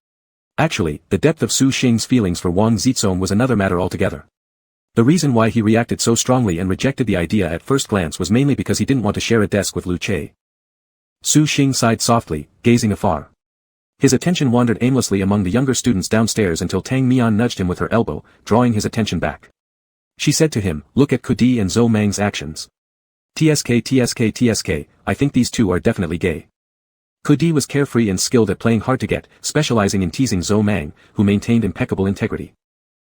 Actually, the depth of Su Xing's feelings for Wang Zizong was another matter altogether. The reason why he reacted so strongly and rejected the idea at first glance was mainly because he didn't want to share a desk with Lu Che. Su Xing sighed softly, gazing afar. His attention wandered aimlessly among the younger students downstairs until Tang Mian nudged him with her elbow, drawing his attention back. She said to him, "Look at Kudi and Zhou Mang's actions. TSK, I think these 2 are definitely gay." Kudi was carefree and skilled at playing hard to get, specializing in teasing Zhou Mang, who maintained impeccable integrity.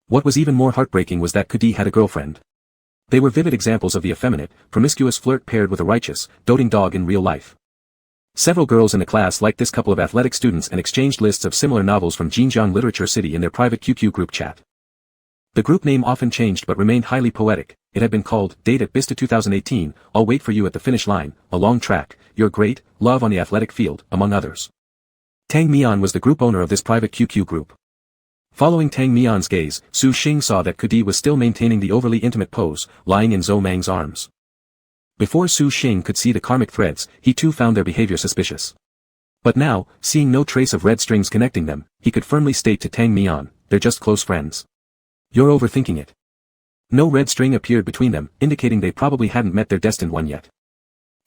What was even more heartbreaking was that Kudi had a girlfriend. They were vivid examples of the effeminate, promiscuous flirt paired with a righteous, doting dog in real life. Several girls in the class liked this couple of athletic students and exchanged lists of similar novels from Jinjiang Literature City in their private QQ group chat. The group name often changed but remained highly poetic. It had been called, Date at Bista 2018, I'll Wait for You at the Finish Line, A Long Track, You're Great, Love on the Athletic Field, among others. Tang Mian was the group owner of this private QQ group. Following Tang Mian's gaze, Su Xing saw that Kudi was still maintaining the overly intimate pose, lying in Zhou Mang's arms. Before Su Xing could see the karmic threads, he too found their behavior suspicious. But now, seeing no trace of red strings connecting them, he could firmly state to Tang Mian, "They're just close friends. You're overthinking it." No red string appeared between them, indicating they probably hadn't met their destined one yet.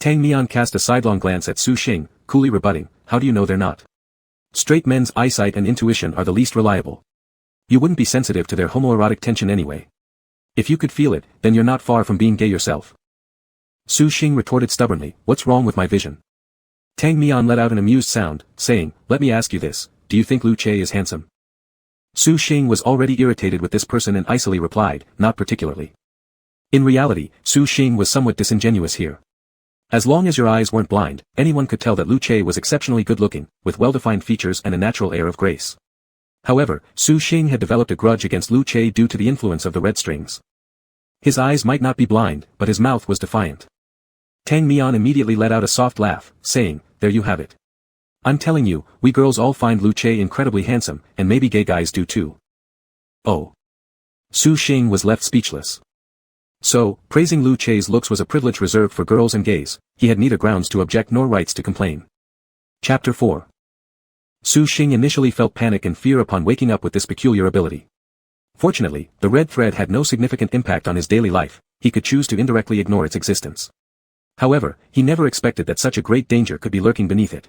Tang Mian cast a sidelong glance at Su Xing, coolly rebutting, "How do you know they're not? Straight men's eyesight and intuition are the least reliable. You wouldn't be sensitive to their homoerotic tension anyway. If you could feel it, then you're not far from being gay yourself." Su Xing retorted stubbornly, "What's wrong with my vision?" Tang Mian let out an amused sound, saying, "Let me ask you this, do you think Lu Che is handsome?" Su Xing was already irritated with this person and icily replied, not particularly. In reality, Su Xing was somewhat disingenuous here. As long as your eyes weren't blind, anyone could tell that Lu Che was exceptionally good-looking, with well-defined features and a natural air of grace. However, Su Xing had developed a grudge against Lu Che due to the influence of the red strings. His eyes might not be blind, but his mouth was defiant. Tang Mian immediately let out a soft laugh, saying, "There you have it. I'm telling you, we girls all find Lu Che incredibly handsome, and maybe gay guys do too." Oh. Su Xing was left speechless. So, praising Lu Che's looks was a privilege reserved for girls and gays, he had neither grounds to object nor rights to complain. Chapter 4. Su Xing initially felt panic and fear upon waking up with this peculiar ability. Fortunately, the red thread had no significant impact on his daily life, he could choose to indirectly ignore its existence. However, he never expected that such a great danger could be lurking beneath it.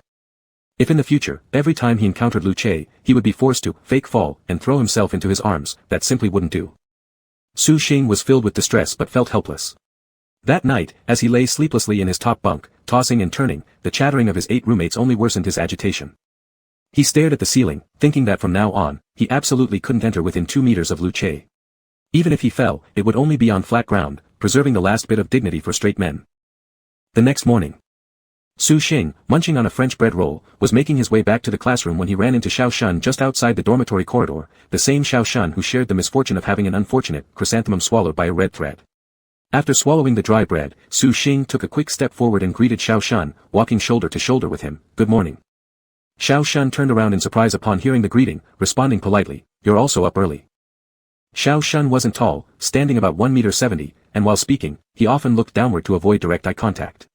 If in the future, every time he encountered Lu Che, he would be forced to fake fall and throw himself into his arms, that simply wouldn't do. Su Xing was filled with distress but felt helpless. That night, as he lay sleeplessly in his top bunk, tossing and turning, the chattering of his 8 roommates only worsened his agitation. He stared at the ceiling, thinking that from now on, he absolutely couldn't enter within 2 meters of Lu Che. Even if he fell, it would only be on flat ground, preserving the last bit of dignity for straight men. The next morning, Su Xing, munching on a French bread roll, was making his way back to the classroom when he ran into Xiao Shun just outside the dormitory corridor, the same Xiao Shun who shared the misfortune of having an unfortunate chrysanthemum swallowed by a red thread. After swallowing the dry bread, Su Xing took a quick step forward and greeted Xiao Shun, walking shoulder to shoulder with him, "Good morning." Xiao Shun turned around in surprise upon hearing the greeting, responding politely, "You're also up early." Xiao Shun wasn't tall, standing about 1.70 meters, and while speaking, he often looked downward to avoid direct eye contact.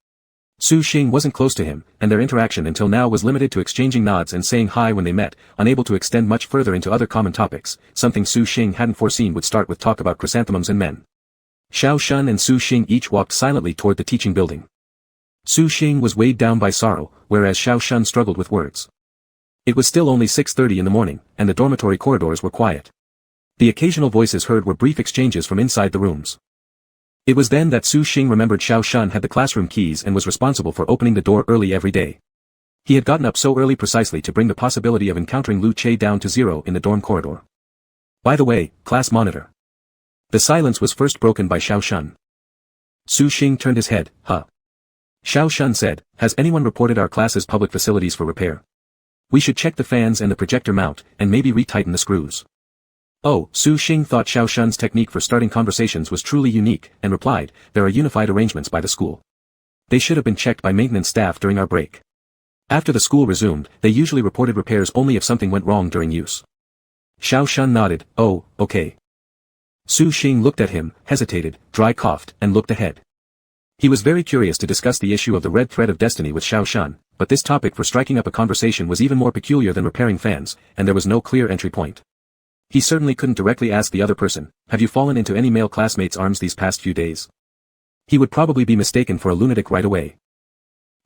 Su Xing wasn't close to him, and their interaction until now was limited to exchanging nods and saying hi when they met, unable to extend much further into other common topics, something Su Xing hadn't foreseen would start with talk about chrysanthemums and men. Xiao Shun and Su Xing each walked silently toward the teaching building. Su Xing was weighed down by sorrow, whereas Xiao Shun struggled with words. It was still only 6:30 in the morning, and the dormitory corridors were quiet. The occasional voices heard were brief exchanges from inside the rooms. It was then that Su Xing remembered Xiao Shun had the classroom keys and was responsible for opening the door early every day. He had gotten up so early precisely to bring the possibility of encountering Lu Che down to zero in the dorm corridor. "By the way, class monitor." The silence was first broken by Xiao Shun. Su Xing turned his head, "Huh." Xiao Shun said, "Has anyone reported our class's public facilities for repair? We should check the fans and the projector mount, and maybe retighten the screws." Oh, Su Xing thought Xiao Shun's technique for starting conversations was truly unique, and replied, "There are unified arrangements by the school. They should have been checked by maintenance staff during our break. After the school resumed, they usually reported repairs only if something went wrong during use." Xiao Shun nodded, "Oh, okay." Su Xing looked at him, hesitated, dry coughed, and looked ahead. He was very curious to discuss the issue of the red thread of destiny with Xiao Shun, but this topic for striking up a conversation was even more peculiar than repairing fans, and there was no clear entry point. He certainly couldn't directly ask the other person, "Have you fallen into any male classmates' arms these past few days?" He would probably be mistaken for a lunatic right away.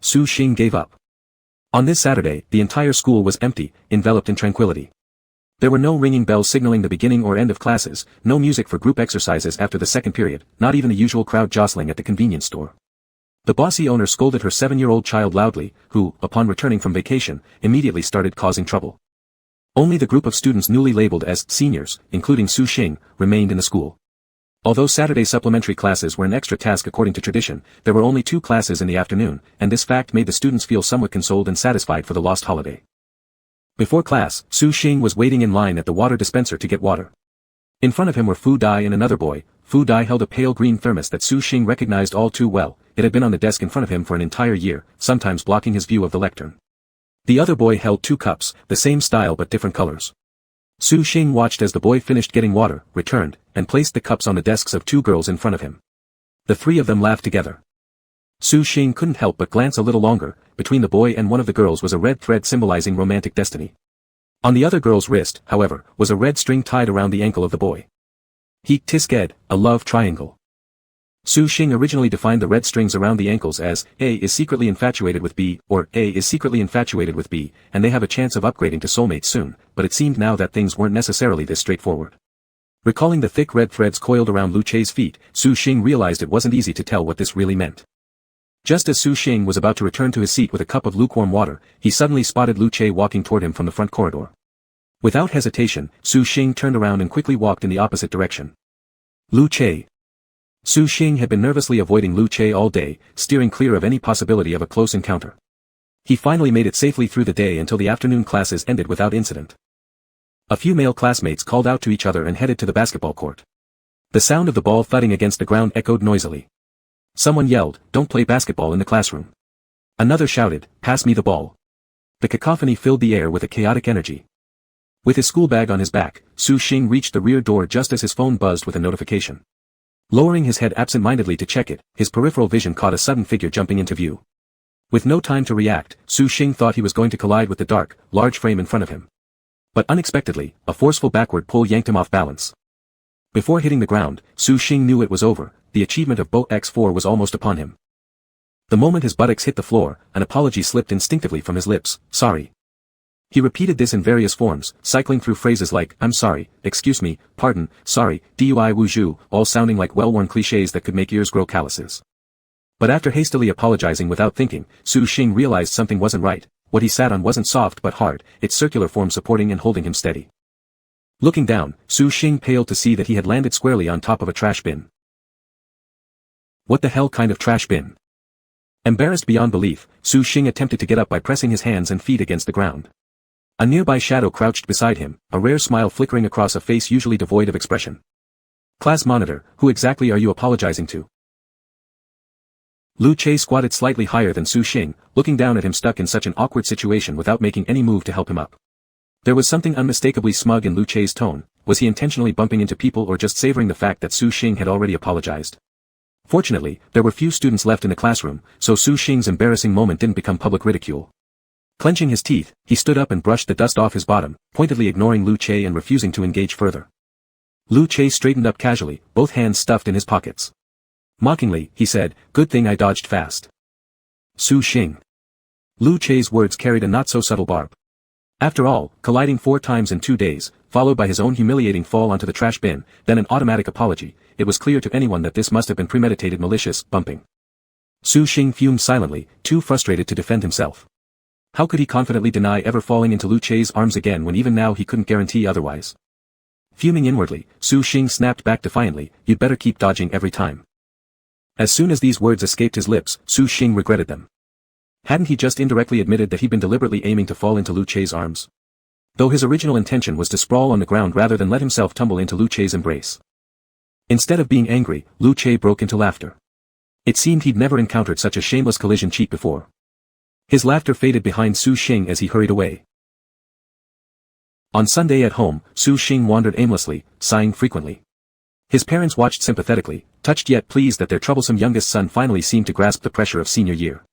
Su Xing gave up. On this Saturday, the entire school was empty, enveloped in tranquility. There were no ringing bells signaling the beginning or end of classes, no music for group exercises after the second period, not even the usual crowd jostling at the convenience store. The bossy owner scolded her 7-year-old child loudly, who, upon returning from vacation, immediately started causing trouble. Only the group of students newly labeled as seniors, including Su Xing, remained in the school. Although Saturday supplementary classes were an extra task according to tradition, there were only 2 classes in the afternoon, and this fact made the students feel somewhat consoled and satisfied for the lost holiday. Before class, Su Xing was waiting in line at the water dispenser to get water. In front of him were Fu Dai and another boy. Fu Dai held a pale green thermos that Su Xing recognized all too well. It had been on the desk in front of him for an entire year, sometimes blocking his view of the lectern. The other boy held 2 cups, the same style but different colors. Su Xing watched as the boy finished getting water, returned, and placed the cups on the desks of 2 girls in front of him. The 3 of them laughed together. Su Xing couldn't help but glance a little longer. Between the boy and one of the girls was a red thread symbolizing romantic destiny. On the other girl's wrist, however, was a red string tied around the ankle of the boy. He tisked, a love triangle. Su Xing originally defined the red strings around the ankles as, A is secretly infatuated with B, or A is secretly infatuated with B, and they have a chance of upgrading to soulmates soon, but it seemed now that things weren't necessarily this straightforward. Recalling the thick red threads coiled around Lu Che's feet, Su Xing realized it wasn't easy to tell what this really meant. Just as Su Xing was about to return to his seat with a cup of lukewarm water, he suddenly spotted Lu Che walking toward him from the front corridor. Without hesitation, Su Xing turned around and quickly walked in the opposite direction. Lu Che. Su Xing had been nervously avoiding Lu Che all day, steering clear of any possibility of a close encounter. He finally made it safely through the day until the afternoon classes ended without incident. A few male classmates called out to each other and headed to the basketball court. The sound of the ball thudding against the ground echoed noisily. Someone yelled, "Don't play basketball in the classroom." Another shouted, "Pass me the ball." The cacophony filled the air with a chaotic energy. With his school bag on his back, Su Xing reached the rear door just as his phone buzzed with a notification. Lowering his head absent-mindedly to check it, his peripheral vision caught a sudden figure jumping into view. With no time to react, Su Xing thought he was going to collide with the dark, large frame in front of him. But unexpectedly, a forceful backward pull yanked him off balance. Before hitting the ground, Su Xing knew it was over. The achievement of Bo X4 was almost upon him. The moment his buttocks hit the floor, an apology slipped instinctively from his lips, "Sorry." He repeated this in various forms, cycling through phrases like, "I'm sorry," "excuse me," "pardon," "sorry," "dui wuju," all sounding like well-worn clichés that could make ears grow calluses. But after hastily apologizing without thinking, Su Xing realized something wasn't right. What he sat on wasn't soft but hard, its circular form supporting and holding him steady. Looking down, Su Xing paled to see that he had landed squarely on top of a trash bin. What the hell kind of trash bin? Embarrassed beyond belief, Su Xing attempted to get up by pressing his hands and feet against the ground. A nearby shadow crouched beside him, a rare smile flickering across a face usually devoid of expression. "Class monitor, who exactly are you apologizing to?" Lu Che squatted slightly higher than Su Xing, looking down at him stuck in such an awkward situation without making any move to help him up. There was something unmistakably smug in Lu Che's tone. Was he intentionally bumping into people or just savoring the fact that Su Xing had already apologized? Fortunately, there were few students left in the classroom, so Su Xing's embarrassing moment didn't become public ridicule. Clenching his teeth, he stood up and brushed the dust off his bottom, pointedly ignoring Lu Che and refusing to engage further. Lu Che straightened up casually, both hands stuffed in his pockets. Mockingly, he said, "Good thing I dodged fast." Su Xing. Lu Che's words carried a not-so-subtle barb. After all, colliding 4 times in 2 days, followed by his own humiliating fall onto the trash bin, then an automatic apology, it was clear to anyone that this must have been premeditated malicious bumping. Su Xing fumed silently, too frustrated to defend himself. How could he confidently deny ever falling into Lu Che's arms again when even now he couldn't guarantee otherwise? Fuming inwardly, Su Xing snapped back defiantly, "You'd better keep dodging every time." As soon as these words escaped his lips, Su Xing regretted them. Hadn't he just indirectly admitted that he'd been deliberately aiming to fall into Lu Che's arms? Though his original intention was to sprawl on the ground rather than let himself tumble into Lu Che's embrace. Instead of being angry, Lu Che broke into laughter. It seemed he'd never encountered such a shameless collision cheat before. His laughter faded behind Su Xing as he hurried away. On Sunday at home, Su Xing wandered aimlessly, sighing frequently. His parents watched sympathetically, touched yet pleased that their troublesome youngest son finally seemed to grasp the pressure of senior year.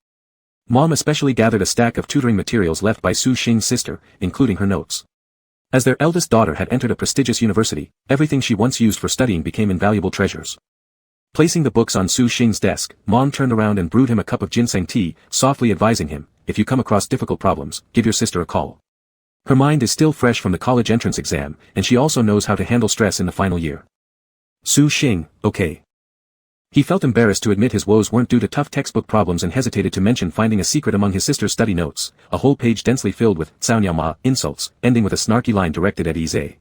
Mom especially gathered a stack of tutoring materials left by Su Xing's sister, including her notes. As their eldest daughter had entered a prestigious university, everything she once used for studying became invaluable treasures. Placing the books on Su Xing's desk, Mom turned around and brewed him a cup of ginseng tea, softly advising him, "If you come across difficult problems, give your sister a call. Her mind is still fresh from the college entrance exam, and she also knows how to handle stress in the final year." Su Xing, okay. He felt embarrassed to admit his woes weren't due to tough textbook problems and hesitated to mention finding a secret among his sister's study notes, a whole page densely filled with "caoyama" insults, ending with a snarky line directed at Ize.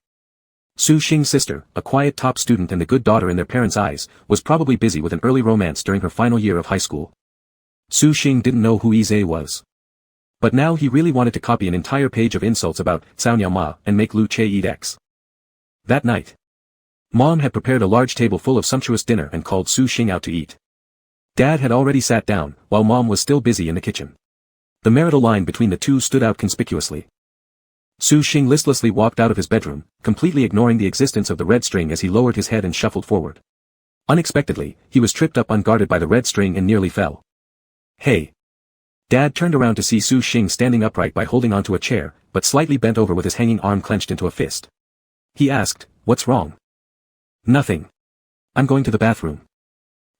Su Xing's sister, a quiet top student and a good daughter in their parents' eyes, was probably busy with an early romance during her final year of high school. Su Xing didn't know who Ize was. But now he really wanted to copy an entire page of insults about "caoyama" and make Lu Che eat X. That night, Mom had prepared a large table full of sumptuous dinner and called Su Xing out to eat. Dad had already sat down, while Mom was still busy in the kitchen. The marital line between the two stood out conspicuously. Su Xing listlessly walked out of his bedroom, completely ignoring the existence of the red string as he lowered his head and shuffled forward. Unexpectedly, he was tripped up unguarded by the red string and nearly fell. "Hey!" Dad turned around to see Su Xing standing upright by holding onto a chair, but slightly bent over with his hanging arm clenched into a fist. He asked, "What's wrong?" "Nothing. I'm going to the bathroom."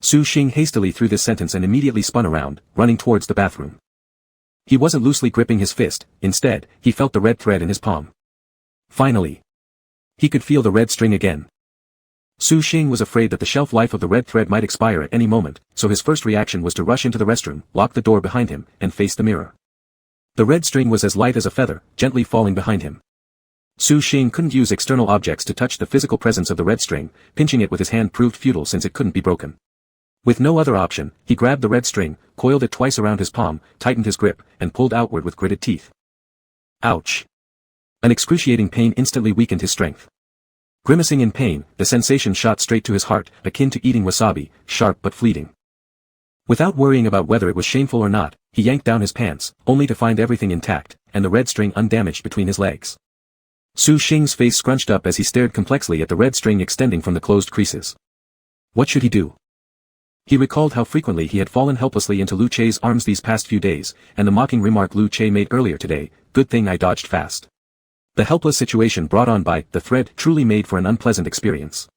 Su Xing hastily threw this sentence and immediately spun around, running towards the bathroom. He wasn't loosely gripping his fist, instead, he felt the red thread in his palm. Finally, he could feel the red string again. Su Xing was afraid that the shelf life of the red thread might expire at any moment, so his first reaction was to rush into the restroom, lock the door behind him, and face the mirror. The red string was as light as a feather, gently falling behind him. Su Xing couldn't use external objects to touch the physical presence of the red string, pinching it with his hand proved futile since it couldn't be broken. With no other option, he grabbed the red string, coiled it twice around his palm, tightened his grip, and pulled outward with gritted teeth. Ouch! An excruciating pain instantly weakened his strength. Grimacing in pain, the sensation shot straight to his heart, akin to eating wasabi, sharp but fleeting. Without worrying about whether it was shameful or not, he yanked down his pants, only to find everything intact, and the red string undamaged between his legs. Su Xing's face scrunched up as he stared complexly at the red string extending from the closed creases. What should he do? He recalled how frequently he had fallen helplessly into Lu Che's arms these past few days, and the mocking remark Lu Che made earlier today, "Good thing I dodged fast." The helpless situation brought on by the thread truly made for an unpleasant experience.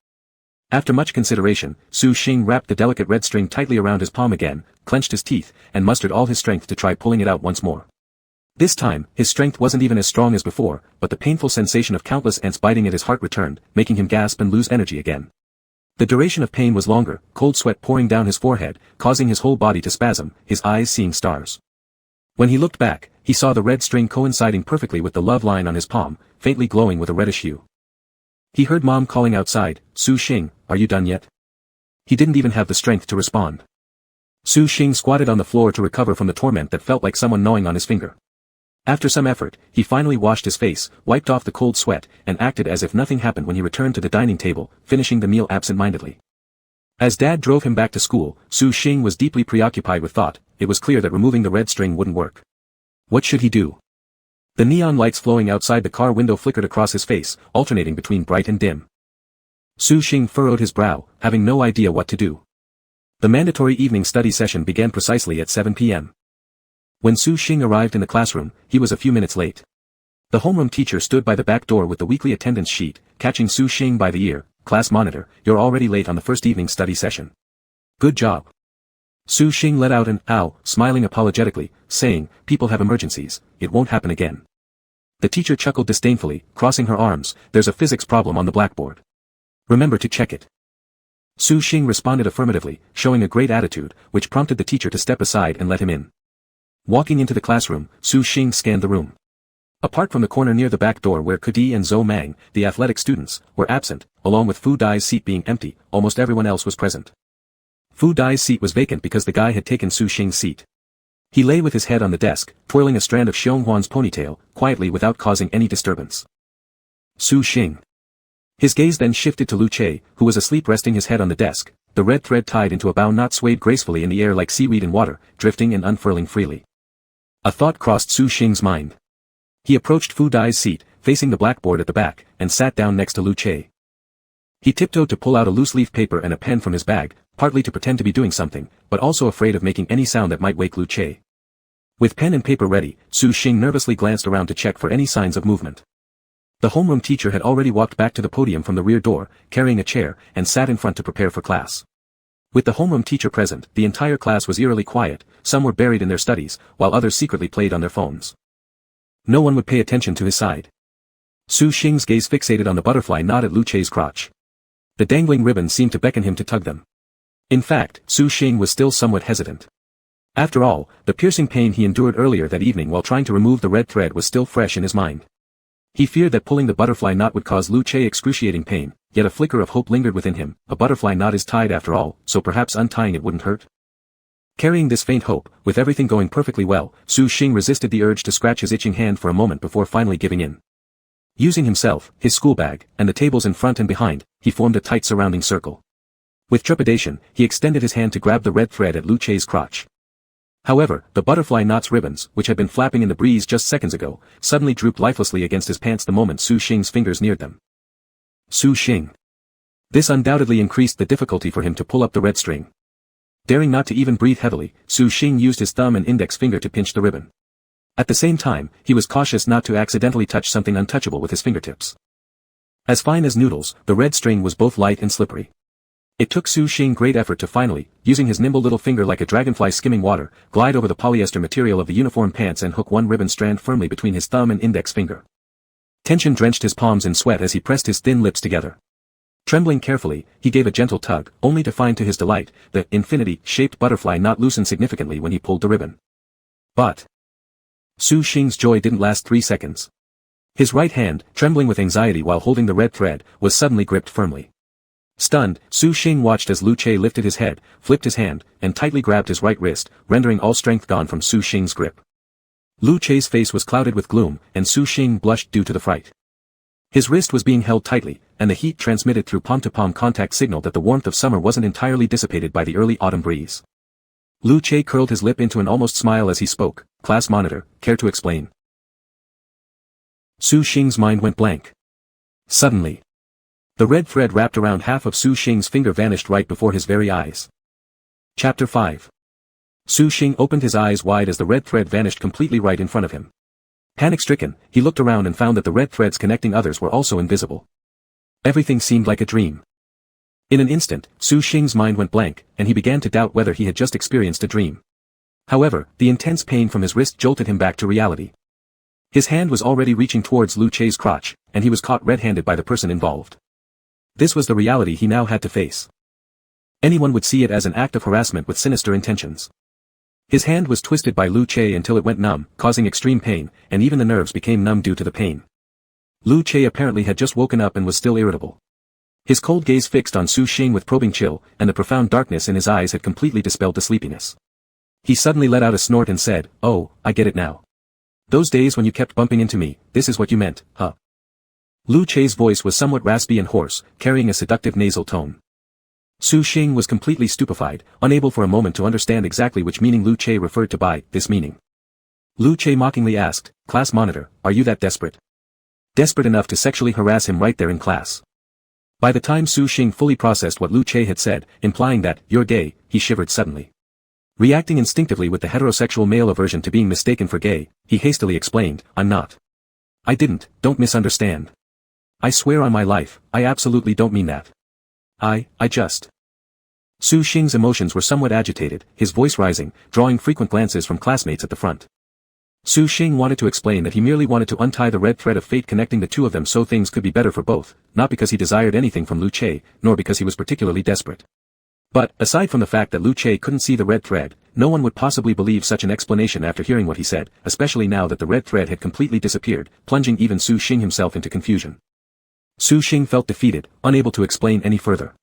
After much consideration, Su Xing wrapped the delicate red string tightly around his palm again, clenched his teeth, and mustered all his strength to try pulling it out once more. This time, his strength wasn't even as strong as before, but the painful sensation of countless ants biting at his heart returned, making him gasp and lose energy again. The duration of pain was longer, cold sweat pouring down his forehead, causing his whole body to spasm, his eyes seeing stars. When he looked back, he saw the red string coinciding perfectly with the love line on his palm, faintly glowing with a reddish hue. He heard Mom calling outside, "Su Xing, are you done yet?" He didn't even have the strength to respond. Su Xing squatted on the floor to recover from the torment that felt like someone gnawing on his finger. After some effort, he finally washed his face, wiped off the cold sweat, and acted as if nothing happened when he returned to the dining table, finishing the meal absent-mindedly. As Dad drove him back to school, Su Xing was deeply preoccupied with thought. It was clear that removing the red string wouldn't work. What should he do? The neon lights flowing outside the car window flickered across his face, alternating between bright and dim. Su Xing furrowed his brow, having no idea what to do. The mandatory evening study session began precisely at 7 p.m. When Su Xing arrived in the classroom, he was a few minutes late. The homeroom teacher stood by the back door with the weekly attendance sheet, catching Su Xing by the ear. "Class monitor, you're already late on the first evening study session." "Good job." Su Xing let out an "ow," smiling apologetically, saying, "People have emergencies, it won't happen again." The teacher chuckled disdainfully, crossing her arms, "There's a physics problem on the blackboard. Remember to check it." Su Xing responded affirmatively, showing a great attitude, which prompted the teacher to step aside and let him in. Walking into the classroom, Su Xing scanned the room. Apart from the corner near the back door where Kudi and Zhou Mang, the athletic students, were absent, along with Fu Dai's seat being empty, almost everyone else was present. Fu Dai's seat was vacant because the guy had taken Su Xing's seat. He lay with his head on the desk, twirling a strand of Xionghuan's ponytail, quietly without causing any disturbance. Su Xing. His gaze then shifted to Lu Che, who was asleep resting his head on the desk, the red thread tied into a bow knot swayed gracefully in the air like seaweed in water, drifting and unfurling freely. A thought crossed Su Xing's mind. He approached Fu Dai's seat, facing the blackboard at the back, and sat down next to Lu Che. He tiptoed to pull out a loose leaf paper and a pen from his bag, partly to pretend to be doing something, but also afraid of making any sound that might wake Lu Che. With pen and paper ready, Su Xing nervously glanced around to check for any signs of movement. The homeroom teacher had already walked back to the podium from the rear door, carrying a chair, and sat in front to prepare for class. With the homeroom teacher present, the entire class was eerily quiet, some were buried in their studies, while others secretly played on their phones. No one would pay attention to his side. Su Xing's gaze fixated on the butterfly knot at Lu Che's crotch. The dangling ribbon seemed to beckon him to tug them. In fact, Su Xing was still somewhat hesitant. After all, the piercing pain he endured earlier that evening while trying to remove the red thread was still fresh in his mind. He feared that pulling the butterfly knot would cause Lu Che excruciating pain, yet a flicker of hope lingered within him. A butterfly knot is tied after all, so perhaps untying it wouldn't hurt. Carrying this faint hope, with everything going perfectly well, Su Xing resisted the urge to scratch his itching hand for a moment before finally giving in. Using himself, his school bag, and the tables in front and behind, he formed a tight surrounding circle. With trepidation, he extended his hand to grab the red thread at Lu Che's crotch. However, the butterfly knot's ribbons, which had been flapping in the breeze just seconds ago, suddenly drooped lifelessly against his pants the moment Su Xing's fingers neared them. Su Xing. This undoubtedly increased the difficulty for him to pull up the red string. Daring not to even breathe heavily, Su Xing used his thumb and index finger to pinch the ribbon. At the same time, he was cautious not to accidentally touch something untouchable with his fingertips. As fine as noodles, the red string was both light and slippery. It took Su Xing great effort to finally, using his nimble little finger like a dragonfly skimming water, glide over the polyester material of the uniform pants and hook one ribbon strand firmly between his thumb and index finger. Tension drenched his palms in sweat as he pressed his thin lips together. Trembling carefully, he gave a gentle tug, only to find to his delight, the infinity-shaped butterfly knot loosen significantly when he pulled the ribbon. But Su Xing's joy didn't last 3 seconds. His right hand, trembling with anxiety while holding the red thread, was suddenly gripped firmly. Stunned, Su Xing watched as Lu Che lifted his head, flipped his hand, and tightly grabbed his right wrist, rendering all strength gone from Su Xing's grip. Lu Che's face was clouded with gloom, and Su Xing blushed due to the fright. His wrist was being held tightly, and the heat transmitted through palm-to-palm contact signaled that the warmth of summer wasn't entirely dissipated by the early autumn breeze. Lu Che curled his lip into an almost smile as he spoke. "Class monitor, care to explain?" Su Xing's mind went blank. Suddenly, the red thread wrapped around half of Su Xing's finger vanished right before his very eyes. Chapter 5. Su Xing opened his eyes wide as the red thread vanished completely right in front of him. Panic-stricken, he looked around and found that the red threads connecting others were also invisible. Everything seemed like a dream. In an instant, Su Xing's mind went blank, and he began to doubt whether he had just experienced a dream. However, the intense pain from his wrist jolted him back to reality. His hand was already reaching towards Lu Che's crotch, and he was caught red-handed by the person involved. This was the reality he now had to face. Anyone would see it as an act of harassment with sinister intentions. His hand was twisted by Lu Che until it went numb, causing extreme pain, and even the nerves became numb due to the pain. Lu Che apparently had just woken up and was still irritable. His cold gaze fixed on Su Xing with probing chill, and the profound darkness in his eyes had completely dispelled the sleepiness. He suddenly let out a snort and said, "Oh, I get it now. Those days when you kept bumping into me, this is what you meant, huh?" Lu Che's voice was somewhat raspy and hoarse, carrying a seductive nasal tone. Su Xing was completely stupefied, unable for a moment to understand exactly which meaning Lu Che referred to by this meaning. Lu Che mockingly asked, "Class monitor, are you that desperate? Desperate enough to sexually harass him right there in class?" By the time Su Xing fully processed what Lu Che had said, implying that, "You're gay," he shivered suddenly. Reacting instinctively with the heterosexual male aversion to being mistaken for gay, he hastily explained, "I'm not. I didn't, don't misunderstand. I swear on my life, I absolutely don't mean that. I just..." Su Xing's emotions were somewhat agitated, his voice rising, drawing frequent glances from classmates at the front. Su Xing wanted to explain that he merely wanted to untie the red thread of fate connecting the two of them so things could be better for both, not because he desired anything from Lu Che, nor because he was particularly desperate. But, aside from the fact that Lu Che couldn't see the red thread, no one would possibly believe such an explanation after hearing what he said, especially now that the red thread had completely disappeared, plunging even Su Xing himself into confusion. Su Xing felt defeated, unable to explain any further.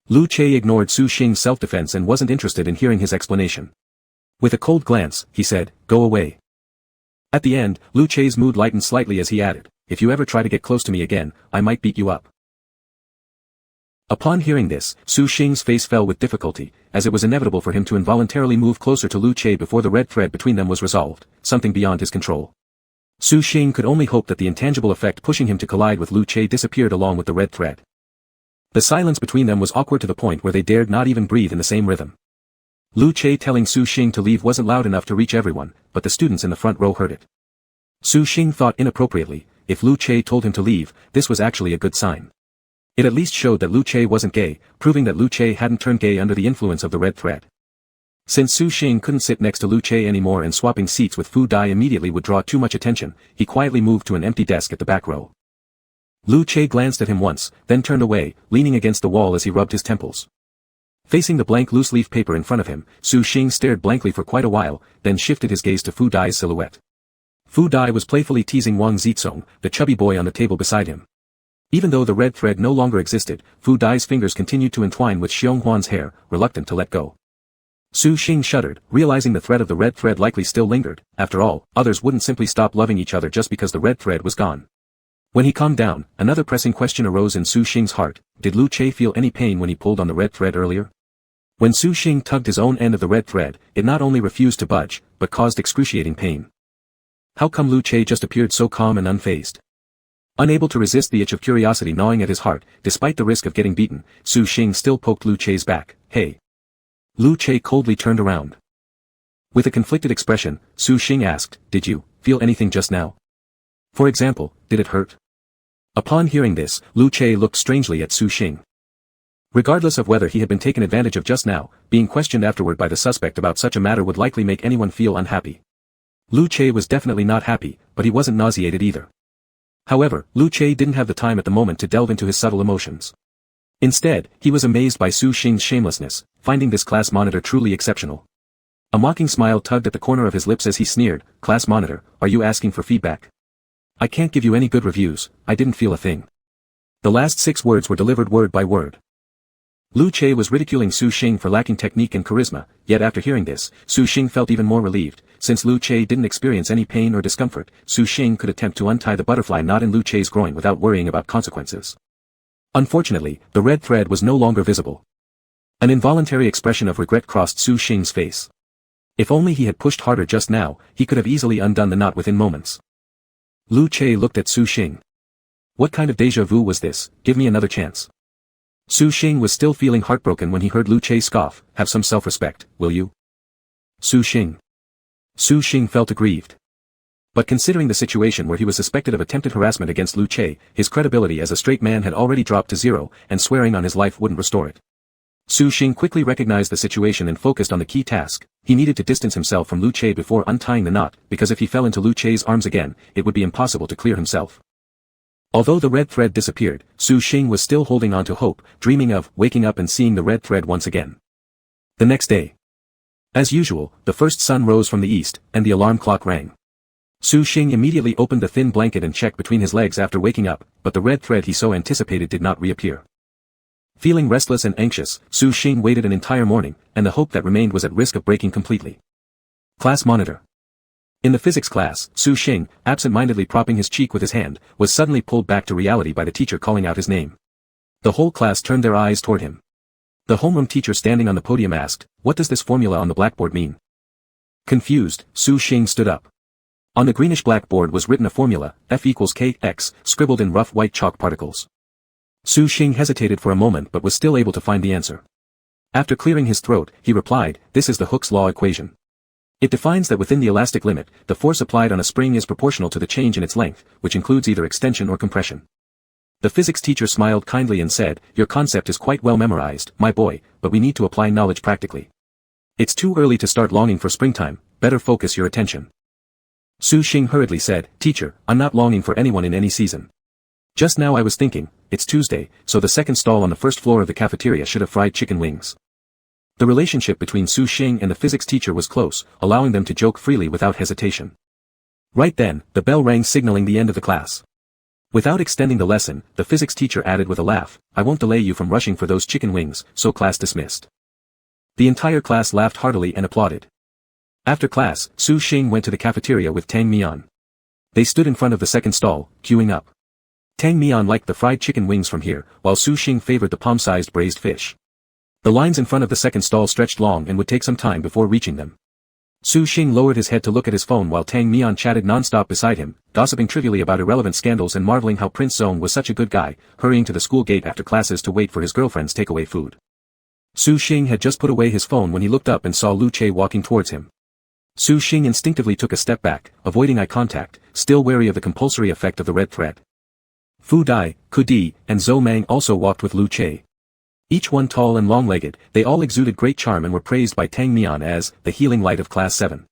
Lu Che ignored Su Xing's self-defense and wasn't interested in hearing his explanation. With a cold glance, he said, "Go away." At the end, Lu Che's mood lightened slightly as he added, "If you ever try to get close to me again, I might beat you up." Upon hearing this, Su Xing's face fell with difficulty, as it was inevitable for him to involuntarily move closer to Lu Che before the red thread between them was resolved, something beyond his control. Su Xing could only hope that the intangible effect pushing him to collide with Lu Che disappeared along with the red thread. The silence between them was awkward to the point where they dared not even breathe in the same rhythm. Lu Che telling Su Xing to leave wasn't loud enough to reach everyone, but the students in the front row heard it. Su Xing thought inappropriately, if Lu Che told him to leave, this was actually a good sign. It at least showed that Lu Che wasn't gay, proving that Lu Che hadn't turned gay under the influence of the red thread. Since Su Xing couldn't sit next to Lu Che anymore and swapping seats with Fu Dai immediately would draw too much attention, he quietly moved to an empty desk at the back row. Lu Che glanced at him once, then turned away, leaning against the wall as he rubbed his temples. Facing the blank loose-leaf paper in front of him, Su Xing stared blankly for quite a while, then shifted his gaze to Fu Dai's silhouette. Fu Dai was playfully teasing Wang Zizong, the chubby boy on the table beside him. Even though the red thread no longer existed, Fu Dai's fingers continued to entwine with Xiong Huan's hair, reluctant to let go. Su Xing shuddered, realizing the thread of the red thread likely still lingered. After all, others wouldn't simply stop loving each other just because the red thread was gone. When he calmed down, another pressing question arose in Su Xing's heart. Did Lu Che feel any pain when he pulled on the red thread earlier? When Su Xing tugged his own end of the red thread, it not only refused to budge, but caused excruciating pain. How come Lu Che just appeared so calm and unfazed? Unable to resist the itch of curiosity gnawing at his heart, despite the risk of getting beaten, Su Xing still poked Lu Che's back. "Hey." Lu Che coldly turned around. With a conflicted expression, Su Xing asked, "Did you feel anything just now? For example, did it hurt?" Upon hearing this, Lu Che looked strangely at Su Xing. Regardless of whether he had been taken advantage of just now, being questioned afterward by the suspect about such a matter would likely make anyone feel unhappy. Lu Che was definitely not happy, but he wasn't nauseated either. However, Lu Che didn't have the time at the moment to delve into his subtle emotions. Instead, he was amazed by Su Xing's shamelessness, finding this class monitor truly exceptional. A mocking smile tugged at the corner of his lips as he sneered, "Class monitor, are you asking for feedback? I can't give you any good reviews, I didn't feel a thing. The last 6 words were delivered word by word. Lu Che was ridiculing Su Xing for lacking technique and charisma, yet after hearing this, Su Xing felt even more relieved. Since Lu Che didn't experience any pain or discomfort, Su Xing could attempt to untie the butterfly knot in Lu Che's groin without worrying about consequences. Unfortunately, the red thread was no longer visible. An involuntary expression of regret crossed Su Xing's face. If only he had pushed harder just now, he could have easily undone the knot within moments. Lu Che looked at Su Xing. What kind of déjà vu was this? Give me another chance. Su Xing was still feeling heartbroken when he heard Lu Che scoff. Have some self-respect, will you? Su Xing. Su Xing felt aggrieved. But considering the situation where he was suspected of attempted harassment against Lu Che, his credibility as a straight man had already dropped to 0, and swearing on his life wouldn't restore it. Su Xing quickly recognized the situation and focused on the key task. He needed to distance himself from Lu Che before untying the knot, because if he fell into Lu Che's arms again, it would be impossible to clear himself. Although the red thread disappeared, Su Xing was still holding on to hope, dreaming of waking up and seeing the red thread once again. The next day. As usual, the first sun rose from the east, and the alarm clock rang. Su Xing immediately opened the thin blanket and checked between his legs after waking up, but the red thread he so anticipated did not reappear. Feeling restless and anxious, Su Xing waited an entire morning, and the hope that remained was at risk of breaking completely. Class monitor. In the physics class, Su Xing, absent-mindedly propping his cheek with his hand, was suddenly pulled back to reality by the teacher calling out his name. The whole class turned their eyes toward him. The homeroom teacher standing on the podium asked, "What does this formula on the blackboard mean?" Confused, Su Xing stood up. On the greenish blackboard was written a formula, F equals kx, scribbled in rough white chalk particles. Su Xing hesitated for a moment but was still able to find the answer. After clearing his throat, he replied, "This is the Hooke's law equation. It defines that within the elastic limit, the force applied on a spring is proportional to the change in its length, which includes either extension or compression." The physics teacher smiled kindly and said, "Your concept is quite well memorized, my boy, but we need to apply knowledge practically. It's too early to start longing for springtime, better focus your attention." Su Xing hurriedly said, "Teacher, I'm not longing for anyone in any season. Just now I was thinking, it's Tuesday, so the second stall on the first floor of the cafeteria should have fried chicken wings." The relationship between Su Xing and the physics teacher was close, allowing them to joke freely without hesitation. Right then, the bell rang signaling the end of the class. Without extending the lesson, the physics teacher added with a laugh, "I won't delay you from rushing for those chicken wings, so class dismissed." The entire class laughed heartily and applauded. After class, Su Xing went to the cafeteria with Tang Mian. They stood in front of the second stall, queuing up. Tang Mian liked the fried chicken wings from here, while Su Xing favored the palm-sized braised fish. The lines in front of the second stall stretched long and would take some time before reaching them. Su Xing lowered his head to look at his phone while Tang Mian chatted non-stop beside him, gossiping trivially about irrelevant scandals and marveling how Prince Zong was such a good guy, hurrying to the school gate after classes to wait for his girlfriend's takeaway food. Su Xing had just put away his phone when he looked up and saw Lu Che walking towards him. Su Xing instinctively took a step back, avoiding eye contact, still wary of the compulsory effect of the red thread. Fu Dai, Ku Di, and Zhou Mang also walked with Lu Che. Each one tall and long-legged, they all exuded great charm and were praised by Tang Mian as the healing light of Class 7.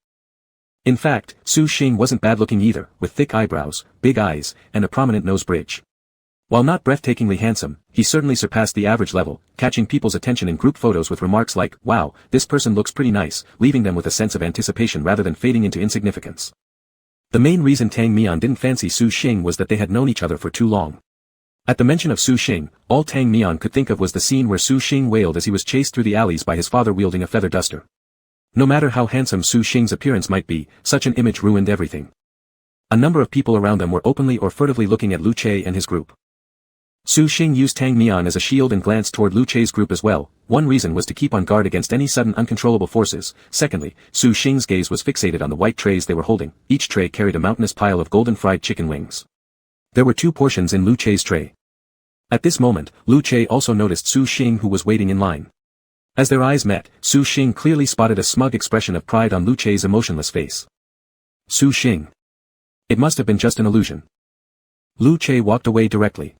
In fact, Su Xing wasn't bad-looking either, with thick eyebrows, big eyes, and a prominent nose bridge. While not breathtakingly handsome, he certainly surpassed the average level, catching people's attention in group photos with remarks like, "Wow, this person looks pretty nice," leaving them with a sense of anticipation rather than fading into insignificance. The main reason Tang Mian didn't fancy Su Xing was that they had known each other for too long. At the mention of Su Xing, all Tang Mian could think of was the scene where Su Xing wailed as he was chased through the alleys by his father wielding a feather duster. No matter how handsome Su Xing's appearance might be, such an image ruined everything. A number of people around them were openly or furtively looking at Lu Che and his group. Su Xing used Tang Mian as a shield and glanced toward Lu Che's group as well. One reason was to keep on guard against any sudden uncontrollable forces. Secondly, Su Xing's gaze was fixated on the white trays they were holding. Each tray carried a mountainous pile of golden fried chicken wings. There were 2 portions in Lu Che's tray. At this moment, Lu Che also noticed Su Xing who was waiting in line. As their eyes met, Su Xing clearly spotted a smug expression of pride on Lu Che's emotionless face. Su Xing. It must have been just an illusion. Lu Che walked away directly.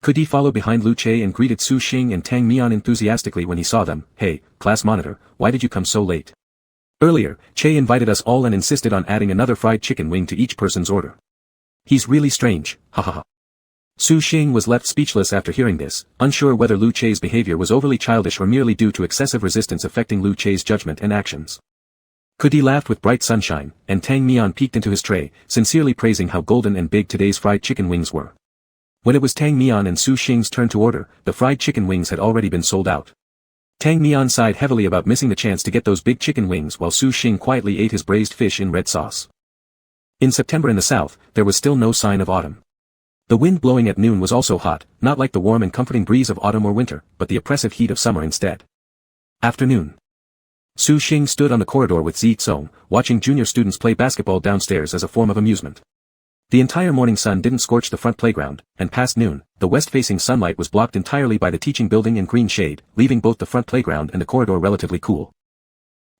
Could he follow behind Lu Che and greeted Su Xing and Tang Mian enthusiastically when he saw them? "Hey, class monitor, why did you come so late? Earlier, Che invited us all and insisted on adding another fried chicken wing to each person's order. He's really strange, hahaha." Su Xing was left speechless after hearing this, unsure whether Lu Che's behavior was overly childish or merely due to excessive resistance affecting Lu Che's judgment and actions. Kudi laughed with bright sunshine, and Tang Mian peeked into his tray, sincerely praising how golden and big today's fried chicken wings were. When it was Tang Mian and Su Xing's turn to order, the fried chicken wings had already been sold out. Tang Mian sighed heavily about missing the chance to get those big chicken wings while Su Xing quietly ate his braised fish in red sauce. In September in the south, there was still no sign of autumn. The wind blowing at noon was also hot, not like the warm and comforting breeze of autumn or winter, but the oppressive heat of summer instead. Afternoon. Su Xing stood on the corridor with Zi Tsong, watching junior students play basketball downstairs as a form of amusement. The entire morning sun didn't scorch the front playground, and past noon, the west-facing sunlight was blocked entirely by the teaching building and green shade, leaving both the front playground and the corridor relatively cool.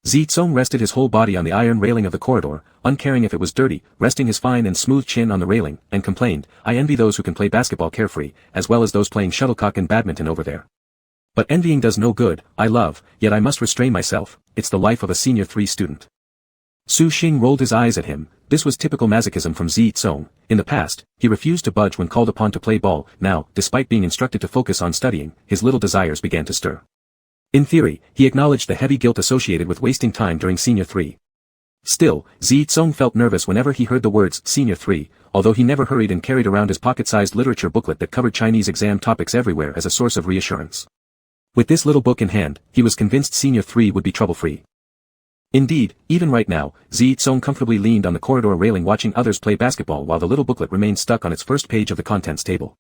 Zi Tsong rested his whole body on the iron railing of the corridor, uncaring if it was dirty, resting his fine and smooth chin on the railing, and complained, "I envy those who can play basketball carefree, as well as those playing shuttlecock and badminton over there. But envying does no good, I love, yet I must restrain myself, it's the life of a senior 3 student." Su Xing rolled his eyes at him. This was typical masochism from Zi Tsong. In the past, he refused to budge when called upon to play ball. Now, despite being instructed to focus on studying, his little desires began to stir. In theory, he acknowledged the heavy guilt associated with wasting time during Senior 3. Still, Zi Tsong felt nervous whenever he heard the words Senior 3, although he never hurried and carried around his pocket-sized literature booklet that covered Chinese exam topics everywhere as a source of reassurance. With this little book in hand, he was convinced Senior 3 would be trouble-free. Indeed, even right now, Zi Tsong comfortably leaned on the corridor railing watching others play basketball while the little booklet remained stuck on its first page of the contents table.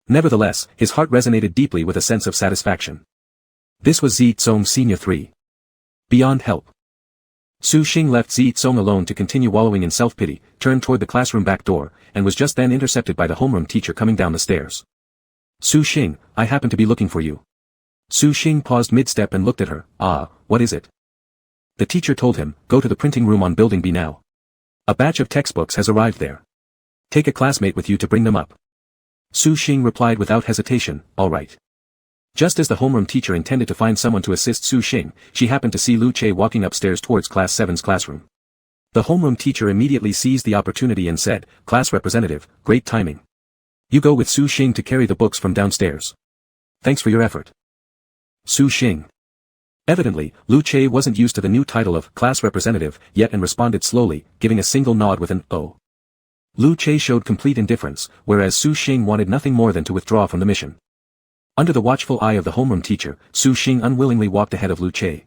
Nevertheless, his heart resonated deeply with a sense of satisfaction. This was Zi Tsong Senior 3. Beyond help. Su Xing left Zi Tsong alone to continue wallowing in self-pity, turned toward the classroom back door, and was just then intercepted by the homeroom teacher coming down the stairs. "Su Xing, I happen to be looking for you." Su Xing paused mid-step and looked at her. "Ah, what is it?" The teacher told him, "Go to the printing room on Building B now. A batch of textbooks has arrived there. Take a classmate with you to bring them up." Su Xing replied without hesitation, "All right." Just as the homeroom teacher intended to find someone to assist Su Xing, she happened to see Lu Che walking upstairs towards Class 7's classroom. The homeroom teacher immediately seized the opportunity and said, "Class representative, great timing. You go with Su Xing to carry the books from downstairs. Thanks for your effort." Su Xing. Evidently, Lu Che wasn't used to the new title of class representative yet and responded slowly, giving a single nod with an "oh." Lu Che showed complete indifference, whereas Su Xing wanted nothing more than to withdraw from the mission. Under the watchful eye of the homeroom teacher, Su Xing unwillingly walked ahead of Lu Che.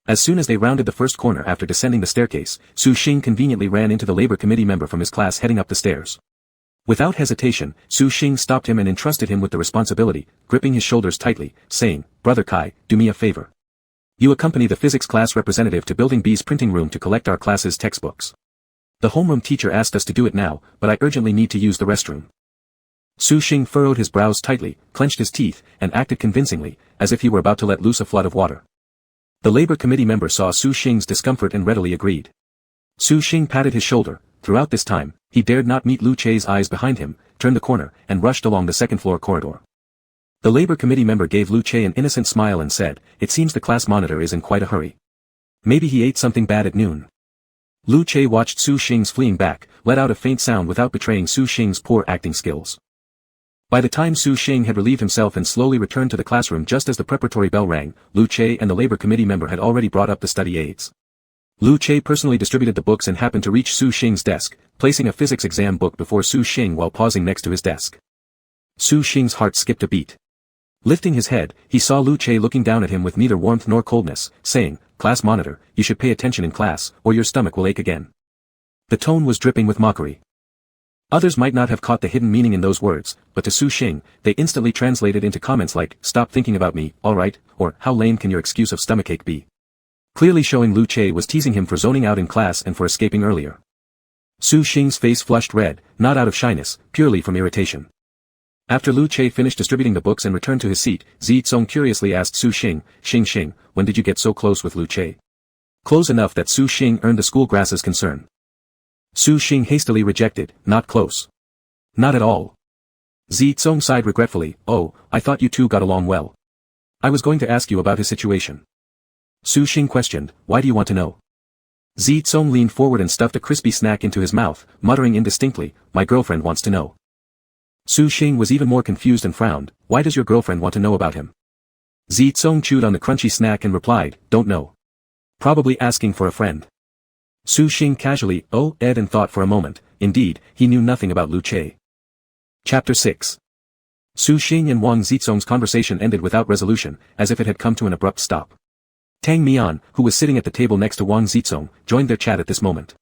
As soon as they rounded the first corner after descending the staircase, Su Xing conveniently ran into the labor committee member from his class heading up the stairs. Without hesitation, Su Xing stopped him and entrusted him with the responsibility, gripping his shoulders tightly, saying, "Brother Kai, do me a favor. You accompany the physics class representative to Building B's printing room to collect our class's textbooks. The homeroom teacher asked us to do it now, but I urgently need to use the restroom." Su Xing furrowed his brows tightly, clenched his teeth, and acted convincingly, as if he were about to let loose a flood of water. The labor committee member saw Su Xing's discomfort and readily agreed. Su Xing patted his shoulder. Throughout this time, he dared not meet Lu Che's eyes behind him, turned the corner, and rushed along the second-floor corridor. The labor committee member gave Lu Che an innocent smile and said, "It seems the class monitor is in quite a hurry. Maybe he ate something bad at noon." Lu Che watched Su Xing's fleeing back, let out a faint sound without betraying Su Xing's poor acting skills. By the time Su Xing had relieved himself and slowly returned to the classroom just as the preparatory bell rang, Lu Che and the labor committee member had already brought up the study aids. Lu Che personally distributed the books and happened to reach Su Xing's desk, placing a physics exam book before Su Xing while pausing next to his desk. Su Xing's heart skipped a beat. Lifting his head, he saw Lu Che looking down at him with neither warmth nor coldness, saying, "Class monitor, you should pay attention in class, or your stomach will ache again." The tone was dripping with mockery. Others might not have caught the hidden meaning in those words, but to Su Xing, they instantly translated into comments like, "Stop thinking about me, alright," or "How lame can your excuse of stomachache be?" Clearly showing Lu Che was teasing him for zoning out in class and for escaping earlier. Su Xing's face flushed red, not out of shyness, purely from irritation. After Lu Che finished distributing the books and returned to his seat, Zi Tsong curiously asked Su Xing, Xing, when did you get so close with Lu Che?" Close enough that Su Xing earned the school grass's concern. Su Xing hastily rejected, "Not close. Not at all." Zi Tsong sighed regretfully, "Oh, I thought you two got along well. I was going to ask you about his situation." Su Xing questioned, "Why do you want to know?" Zi Tsong leaned forward and stuffed a crispy snack into his mouth, muttering indistinctly, "My girlfriend wants to know." Su Xing was even more confused and frowned, "Why does your girlfriend want to know about him?" Zi Tsong chewed on the crunchy snack and replied, "Don't know. Probably asking for a friend." Su Xing casually ed and thought for a moment. Indeed, he knew nothing about Lu Che. Chapter 6. Su Xing and Wang Zizong's conversation ended without resolution, as if it had come to an abrupt stop. Tang Mian, who was sitting at the table next to Wang Zizong, joined their chat at this moment.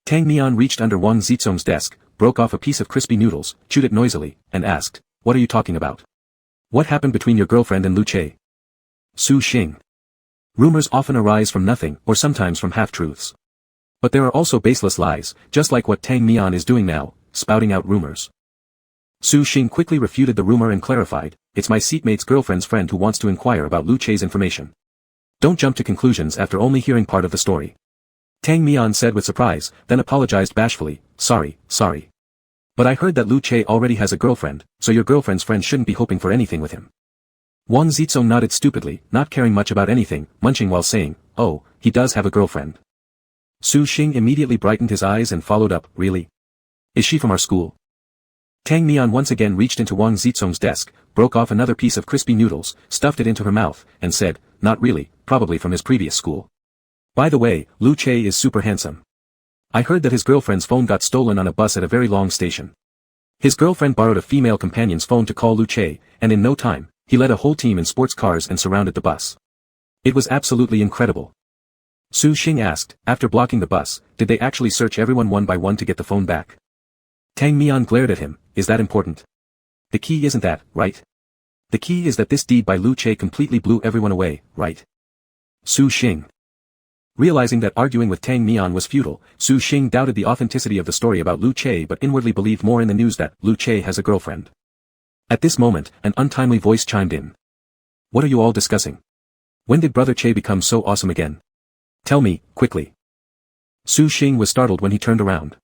Tang Mian reached under Wang Zizong's desk, broke off a piece of crispy noodles, chewed it noisily, and asked, "What are you talking about? What happened between your girlfriend and Lu Che?" Su Xing. Rumors often arise from nothing or sometimes from half-truths. But there are also baseless lies, just like what Tang Mian is doing now, spouting out rumors. Su Xing quickly refuted the rumor and clarified, "It's my seatmate's girlfriend's friend who wants to inquire about Lu Che's information. Don't jump to conclusions after only hearing part of the story." Tang Mian said with surprise, then apologized bashfully, sorry. But I heard that Lu Che already has a girlfriend, so your girlfriend's friend shouldn't be hoping for anything with him." Wang Zizong nodded stupidly, not caring much about anything, munching while saying, "Oh, he does have a girlfriend." Su Xing immediately brightened his eyes and followed up, "Really? Is she from our school?" Tang Mian once again reached into Wang Zizong's desk, broke off another piece of crispy noodles, stuffed it into her mouth, and said, "Not really, probably from his previous school. By the way, Lu Che is super handsome. I heard that his girlfriend's phone got stolen on a bus at a very long station. His girlfriend borrowed a female companion's phone to call Lu Che, and in no time, he led a whole team in sports cars and surrounded the bus. It was absolutely incredible." Su Xing asked, after blocking the bus, "Did they actually search everyone one by one to get the phone back?" Tang Mian glared at him, "Is that important? The key isn't that, right? The key is that this deed by Lu Che completely blew everyone away, right?" Su Xing. Realizing that arguing with Tang Mian was futile, Su Xing doubted the authenticity of the story about Lu Che but inwardly believed more in the news that Lu Che has a girlfriend. At this moment, an untimely voice chimed in. "What are you all discussing? When did Brother Che become so awesome again? Tell me, quickly." Su Xing was startled when he turned around.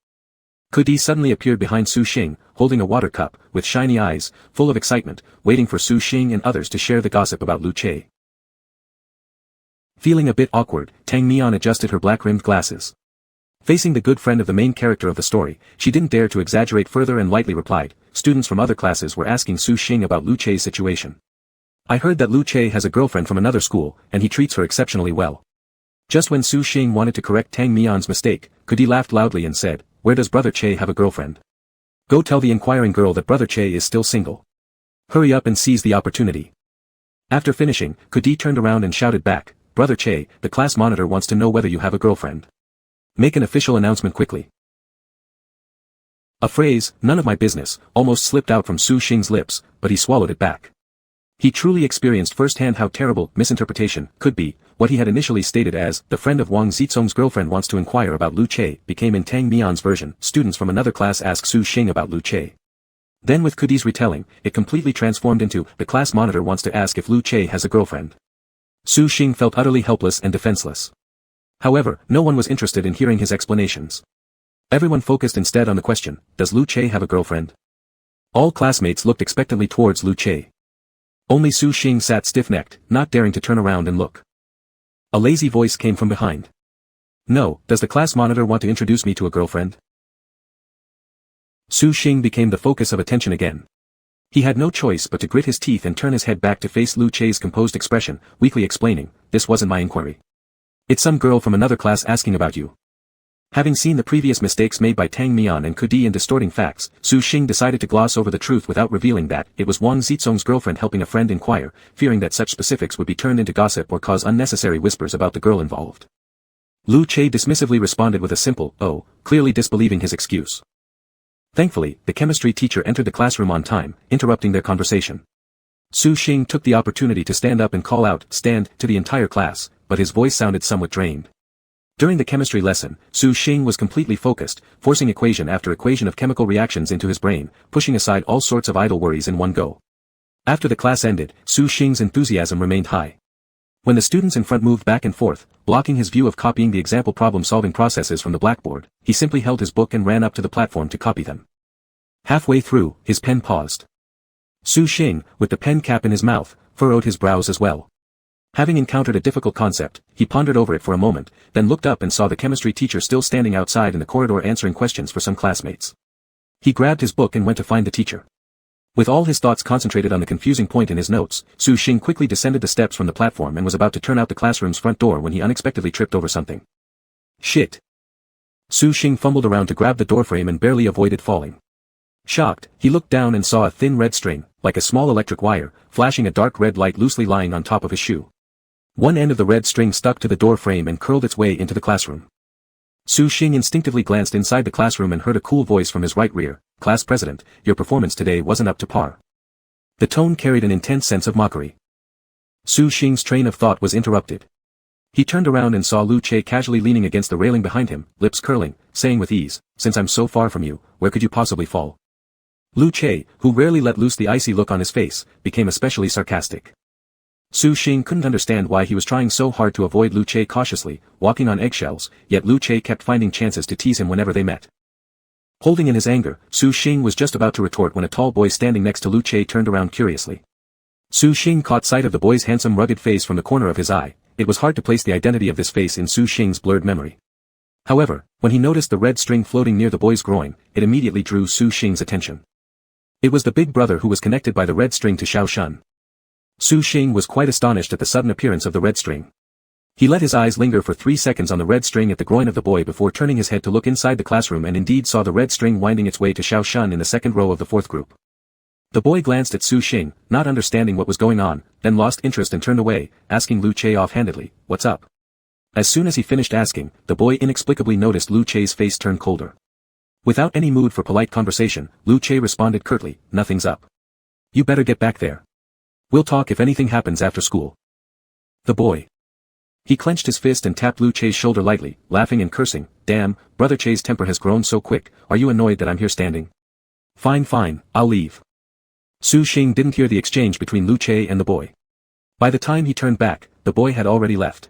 Kudi suddenly appeared behind Su Xing, holding a water cup, with shiny eyes, full of excitement, waiting for Su Xing and others to share the gossip about Lu Che. Feeling a bit awkward, Tang Mian adjusted her black-rimmed glasses. Facing the good friend of the main character of the story, she didn't dare to exaggerate further and lightly replied, "Students from other classes were asking Su Xing about Lu Che's situation. I heard that Lu Che has a girlfriend from another school, and he treats her exceptionally well." Just when Su Xing wanted to correct Tang Mian's mistake, Kudi laughed loudly and said, "Where does Brother Che have a girlfriend? Go tell the inquiring girl that Brother Che is still single. Hurry up and seize the opportunity." After finishing, Kudi turned around and shouted back, "Brother Che, the class monitor wants to know whether you have a girlfriend. Make an official announcement quickly." A phrase, "none of my business," almost slipped out from Su Xing's lips, but he swallowed it back. He truly experienced firsthand how terrible misinterpretation could be. What he had initially stated as, "the friend of Wang Zizong's girlfriend wants to inquire about Lu Che," became in Tang Mian's version, "Students from another class ask Su Xing about Lu Che." Then with Kudi's retelling, it completely transformed into, "the class monitor wants to ask if Lu Che has a girlfriend." Su Xing felt utterly helpless and defenseless. However, no one was interested in hearing his explanations. Everyone focused instead on the question, "Does Lu Che have a girlfriend?" All classmates looked expectantly towards Lu Che. Only Su Xing sat stiff-necked, not daring to turn around and look. A lazy voice came from behind. "No, does the class monitor want to introduce me to a girlfriend?" Su Xing became the focus of attention again. He had no choice but to grit his teeth and turn his head back to face Lu Che's composed expression, weakly explaining, "This wasn't my inquiry. It's some girl from another class asking about you." Having seen the previous mistakes made by Tang Mian and Kudi in distorting facts, Su Xing decided to gloss over the truth without revealing that it was Wang Zizong's girlfriend helping a friend inquire, fearing that such specifics would be turned into gossip or cause unnecessary whispers about the girl involved. Lu Che dismissively responded with a simple, "Oh," clearly disbelieving his excuse. Thankfully, the chemistry teacher entered the classroom on time, interrupting their conversation. Su Xing took the opportunity to stand up and call out, "Stand," to the entire class, but his voice sounded somewhat drained. During the chemistry lesson, Su Xing was completely focused, forcing equation after equation of chemical reactions into his brain, pushing aside all sorts of idle worries in one go. After the class ended, Su Xing's enthusiasm remained high. When the students in front moved back and forth, blocking his view of copying the example problem-solving processes from the blackboard, he simply held his book and ran up to the platform to copy them. Halfway through, his pen paused. Su Xing, with the pen cap in his mouth, furrowed his brows as well. Having encountered a difficult concept, he pondered over it for a moment, then looked up and saw the chemistry teacher still standing outside in the corridor answering questions for some classmates. He grabbed his book and went to find the teacher. With all his thoughts concentrated on the confusing point in his notes, Su Xing quickly descended the steps from the platform and was about to turn out the classroom's front door when he unexpectedly tripped over something. Shit! Su Xing fumbled around to grab the doorframe and barely avoided falling. Shocked, he looked down and saw a thin red string, like a small electric wire, flashing a dark red light loosely lying on top of his shoe. One end of the red string stuck to the door frame and curled its way into the classroom. Su Xing instinctively glanced inside the classroom and heard a cool voice from his right rear, "Class president, your performance today wasn't up to par." The tone carried an intense sense of mockery. Su Xing's train of thought was interrupted. He turned around and saw Lu Che casually leaning against the railing behind him, lips curling, saying with ease, "Since I'm so far from you, where could you possibly fall?" Lu Che, who rarely let loose the icy look on his face, became especially sarcastic. Su Xing couldn't understand why he was trying so hard to avoid Lu Che cautiously, walking on eggshells, yet Lu Che kept finding chances to tease him whenever they met. Holding in his anger, Su Xing was just about to retort when a tall boy standing next to Lu Che turned around curiously. Su Xing caught sight of the boy's handsome rugged face from the corner of his eye. It was hard to place the identity of this face in Su Xing's blurred memory. However, when he noticed the red string floating near the boy's groin, it immediately drew Su Xing's attention. It was the big brother who was connected by the red string to Xiao Shun. Su Xing was quite astonished at the sudden appearance of the red string. He let his eyes linger for 3 seconds on the red string at the groin of the boy before turning his head to look inside the classroom and indeed saw the red string winding its way to Xiao Shun in the second row of the fourth group. The boy glanced at Su Xing, not understanding what was going on, then lost interest and turned away, asking Lu Che offhandedly, "What's up?" As soon as he finished asking, the boy inexplicably noticed Lu Che's face turn colder. Without any mood for polite conversation, Lu Che responded curtly, "Nothing's up. You better get back there. We'll talk if anything happens after school." The boy. He clenched his fist and tapped Lu Che's shoulder lightly, laughing and cursing, "Damn, Brother Che's temper has grown so quick, are you annoyed that I'm here standing? Fine, I'll leave." Su Xing didn't hear the exchange between Lu Che and the boy. By the time he turned back, the boy had already left.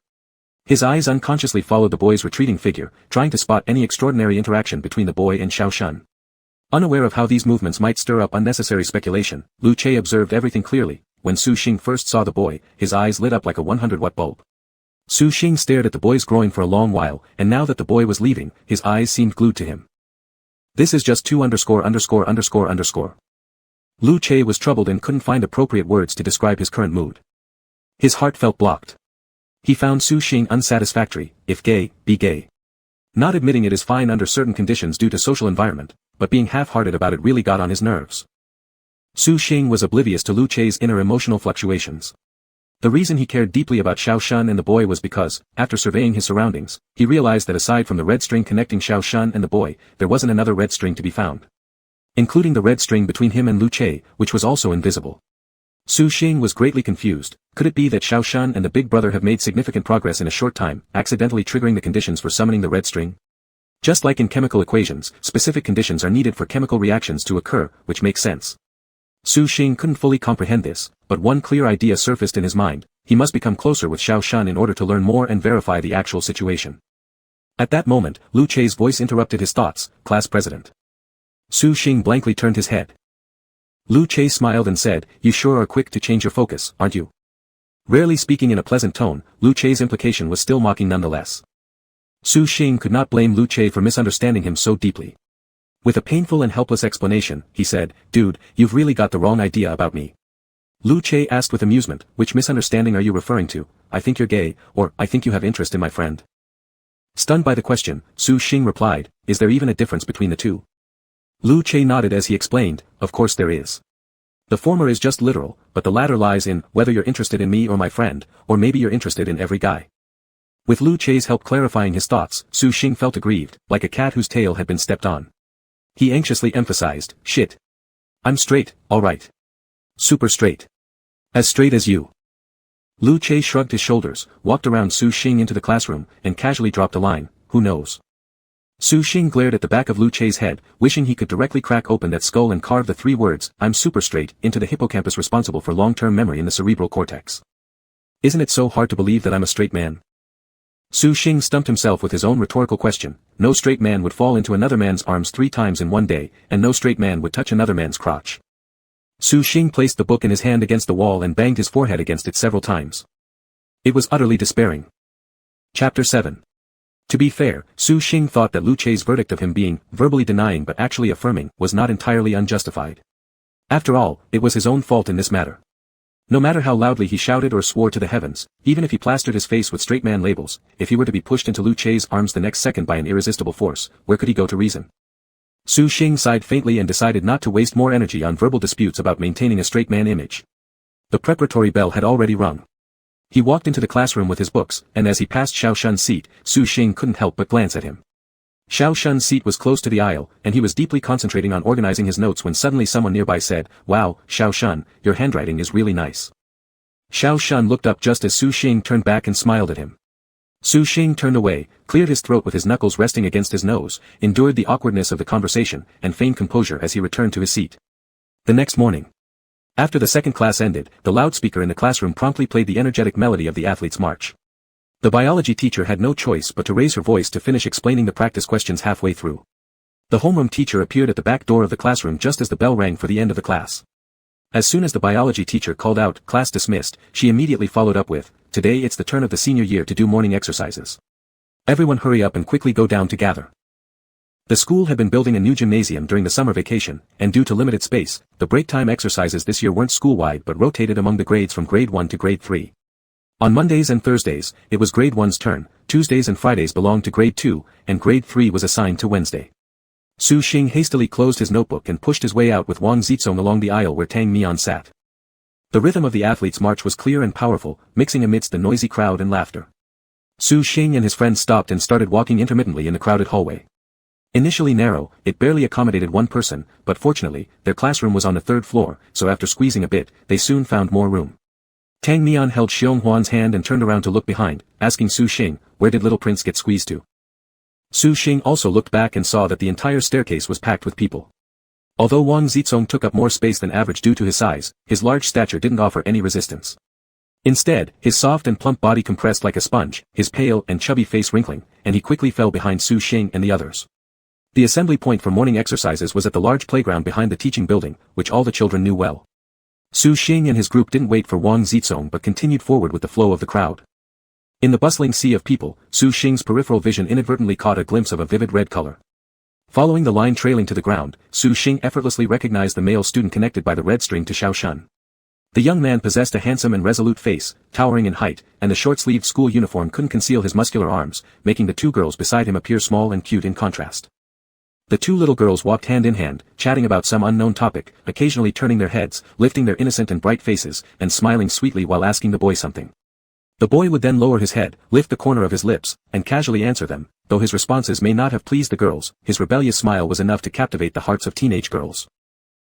His eyes unconsciously followed the boy's retreating figure, trying to spot any extraordinary interaction between the boy and Xiao Shun. Unaware of how these movements might stir up unnecessary speculation, Lu Che observed everything clearly. When Su Xing first saw the boy, his eyes lit up like a 100-watt bulb. Su Xing stared at the boy's groin for a long while, and now that the boy was leaving, his eyes seemed glued to him. "This is just 2______." Lu Che was troubled and couldn't find appropriate words to describe his current mood. His heart felt blocked. He found Su Xing unsatisfactory. If gay, be gay. Not admitting it is fine under certain conditions due to social environment, but being half-hearted about it really got on his nerves. Su Xing was oblivious to Lu Che's inner emotional fluctuations. The reason he cared deeply about Xiao Shun and the boy was because, after surveying his surroundings, he realized that aside from the red string connecting Xiao Shun and the boy, there wasn't another red string to be found. Including the red string between him and Lu Che, which was also invisible. Su Xing was greatly confused. Could it be that Xiao Shun and the big brother have made significant progress in a short time, accidentally triggering the conditions for summoning the red string? Just like in chemical equations, specific conditions are needed for chemical reactions to occur, which makes sense. Su Xing couldn't fully comprehend this, but one clear idea surfaced in his mind: he must become closer with Xiao Shun in order to learn more and verify the actual situation. At that moment, Lu Che's voice interrupted his thoughts, "Class president." Su Xing blankly turned his head. Lu Che smiled and said, "You sure are quick to change your focus, aren't you?" Rarely speaking in a pleasant tone, Lu Che's implication was still mocking nonetheless. Su Xing could not blame Lu Che for misunderstanding him so deeply. With a painful and helpless explanation, he said, "Dude, you've really got the wrong idea about me." Lu Che asked with amusement, "Which misunderstanding are you referring to? I think you're gay, or I think you have interest in my friend?" Stunned by the question, Su Xing replied, "Is there even a difference between the two?" Lu Che nodded as he explained, "Of course there is. The former is just literal, but the latter lies in whether you're interested in me or my friend, or maybe you're interested in every guy." With Lu Che's help clarifying his thoughts, Su Xing felt aggrieved, like a cat whose tail had been stepped on. He anxiously emphasized, "Shit. I'm straight, alright. Super straight. As straight as you." Lu Che shrugged his shoulders, walked around Su Xing into the classroom, and casually dropped a line, "Who knows?" Su Xing glared at the back of Lu Che's head, wishing he could directly crack open that skull and carve the 3 words, "I'm super straight," into the hippocampus responsible for long-term memory in the cerebral cortex. Isn't it so hard to believe that I'm a straight man? Su Xing stumped himself with his own rhetorical question. No straight man would fall into another man's arms 3 times in one day, and no straight man would touch another man's crotch. Su Xing placed the book in his hand against the wall and banged his forehead against it several times. It was utterly despairing. Chapter 7. To be fair, Su Xing thought that Lu Che's verdict of him being verbally denying but actually affirming was not entirely unjustified. After all, it was his own fault in this matter. No matter how loudly he shouted or swore to the heavens, even if he plastered his face with straight man labels, if he were to be pushed into Lu Che's arms the next second by an irresistible force, where could he go to reason? Su Xing sighed faintly and decided not to waste more energy on verbal disputes about maintaining a straight man image. The preparatory bell had already rung. He walked into the classroom with his books, and as he passed Xiao Shun's seat, Su Xing couldn't help but glance at him. Xiao Shun's seat was close to the aisle, and he was deeply concentrating on organizing his notes when suddenly someone nearby said, "Wow, Xiao Shun, your handwriting is really nice." Xiao Shun looked up just as Su Xing turned back and smiled at him. Su Xing turned away, cleared his throat with his knuckles resting against his nose, endured the awkwardness of the conversation, and feigned composure as he returned to his seat. The next morning, after the second class ended, the loudspeaker in the classroom promptly played the energetic melody of the athlete's march. The biology teacher had no choice but to raise her voice to finish explaining the practice questions halfway through. The homeroom teacher appeared at the back door of the classroom just as the bell rang for the end of the class. As soon as the biology teacher called out, "Class dismissed," she immediately followed up with, "Today it's the turn of the senior year to do morning exercises. Everyone hurry up and quickly go down to gather." The school had been building a new gymnasium during the summer vacation, and due to limited space, the break time exercises this year weren't school-wide but rotated among the grades from grade 1 to grade 3. On Mondays and Thursdays, it was grade 1's turn, Tuesdays and Fridays belonged to grade 2, and grade 3 was assigned to Wednesday. Su Xing hastily closed his notebook and pushed his way out with Wang Zizong along the aisle where Tang Mian sat. The rhythm of the athlete's march was clear and powerful, mixing amidst the noisy crowd and laughter. Su Xing and his friends stopped and started walking intermittently in the crowded hallway. Initially narrow, it barely accommodated one person, but fortunately, their classroom was on the third floor, so after squeezing a bit, they soon found more room. Tang Mian held Xiong Huan's hand and turned around to look behind, asking Su Xing, "Where did little prince get squeezed to?" Su Xing also looked back and saw that the entire staircase was packed with people. Although Wang Zizong took up more space than average due to his size, his large stature didn't offer any resistance. Instead, his soft and plump body compressed like a sponge, his pale and chubby face wrinkling, and he quickly fell behind Su Xing and the others. The assembly point for morning exercises was at the large playground behind the teaching building, which all the children knew well. Su Xing and his group didn't wait for Wang Zizong but continued forward with the flow of the crowd. In the bustling sea of people, Su Xing's peripheral vision inadvertently caught a glimpse of a vivid red color. Following the line trailing to the ground, Su Xing effortlessly recognized the male student connected by the red string to Xiao Shun. The young man possessed a handsome and resolute face, towering in height, and the short-sleeved school uniform couldn't conceal his muscular arms, making the two girls beside him appear small and cute in contrast. The two little girls walked hand in hand, chatting about some unknown topic, occasionally turning their heads, lifting their innocent and bright faces, and smiling sweetly while asking the boy something. The boy would then lower his head, lift the corner of his lips, and casually answer them. Though his responses may not have pleased the girls, his rebellious smile was enough to captivate the hearts of teenage girls.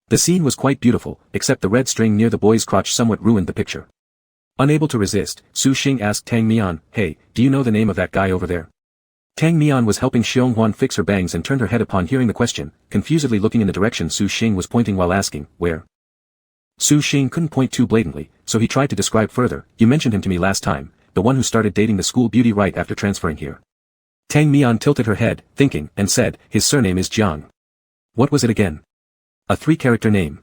The scene was quite beautiful, except the red string near the boy's crotch somewhat ruined the picture. Unable to resist, Su Xing asked Tang Mian, "Hey, do you know the name of that guy over there?" Tang Mian was helping Xiong Huan fix her bangs and turned her head upon hearing the question, confusedly looking in the direction Su Xing was pointing while asking, "Where?" Su Xing couldn't point too blatantly, so he tried to describe further. "You mentioned him to me last time, the one who started dating the school beauty right after transferring here." Tang Mian tilted her head, thinking, and said, "His surname is Jiang." "What was it again?" "A three-character name."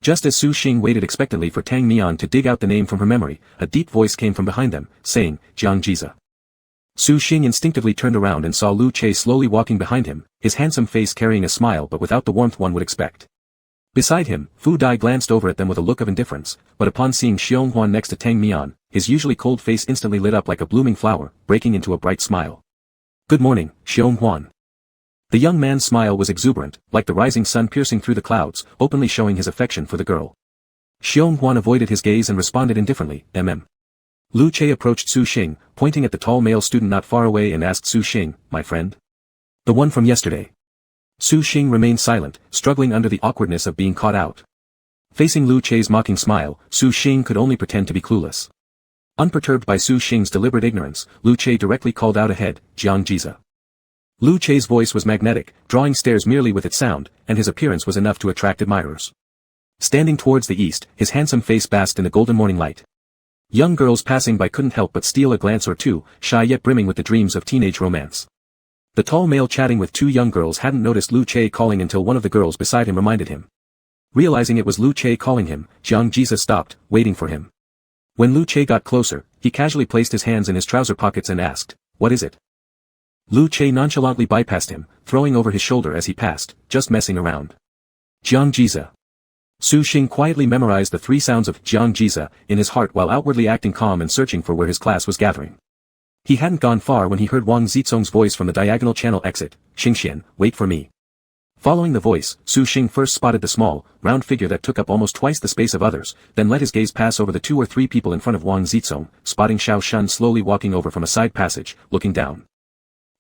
Just as Su Xing waited expectantly for Tang Mian to dig out the name from her memory, a deep voice came from behind them, saying, "Jiang Jiza." Su Xing instinctively turned around and saw Lu Che slowly walking behind him, his handsome face carrying a smile but without the warmth one would expect. Beside him, Fu Dai glanced over at them with a look of indifference, but upon seeing Xiong Huan next to Tang Mian, his usually cold face instantly lit up like a blooming flower, breaking into a bright smile. "Good morning, Xiong Huan." The young man's smile was exuberant, like the rising sun piercing through the clouds, openly showing his affection for the girl. Xiong Huan avoided his gaze and responded indifferently, "Mm." Lu Che approached Su Xing, pointing at the tall male student not far away and asked Su Xing, "My friend?" "The one from yesterday." Su Xing remained silent, struggling under the awkwardness of being caught out. Facing Lu Che's mocking smile, Su Xing could only pretend to be clueless. Unperturbed by Su Xing's deliberate ignorance, Lu Che directly called out ahead, "Jiang Jiza." Lu Che's voice was magnetic, drawing stares merely with its sound, and his appearance was enough to attract admirers. Standing towards the east, his handsome face basked in the golden morning light. Young girls passing by couldn't help but steal a glance or two, shy yet brimming with the dreams of teenage romance. The tall male chatting with two young girls hadn't noticed Lu Che calling until one of the girls beside him reminded him. Realizing it was Lu Che calling him, Jiang Jiza stopped, waiting for him. When Lu Che got closer, he casually placed his hands in his trouser pockets and asked, "What is it?" Lu Che nonchalantly bypassed him, throwing over his shoulder as he passed, "Just messing around." "Jiang Jiza." Su Xing quietly memorized the 3 sounds of Jiang Jiza in his heart while outwardly acting calm and searching for where his class was gathering. He hadn't gone far when he heard Wang Zizong's voice from the diagonal channel exit, "Xingxian, wait for me." Following the voice, Su Xing first spotted the small, round figure that took up almost twice the space of others, then let his gaze pass over the 2 or 3 people in front of Wang Zizong, spotting Xiao Shun slowly walking over from a side passage, looking down.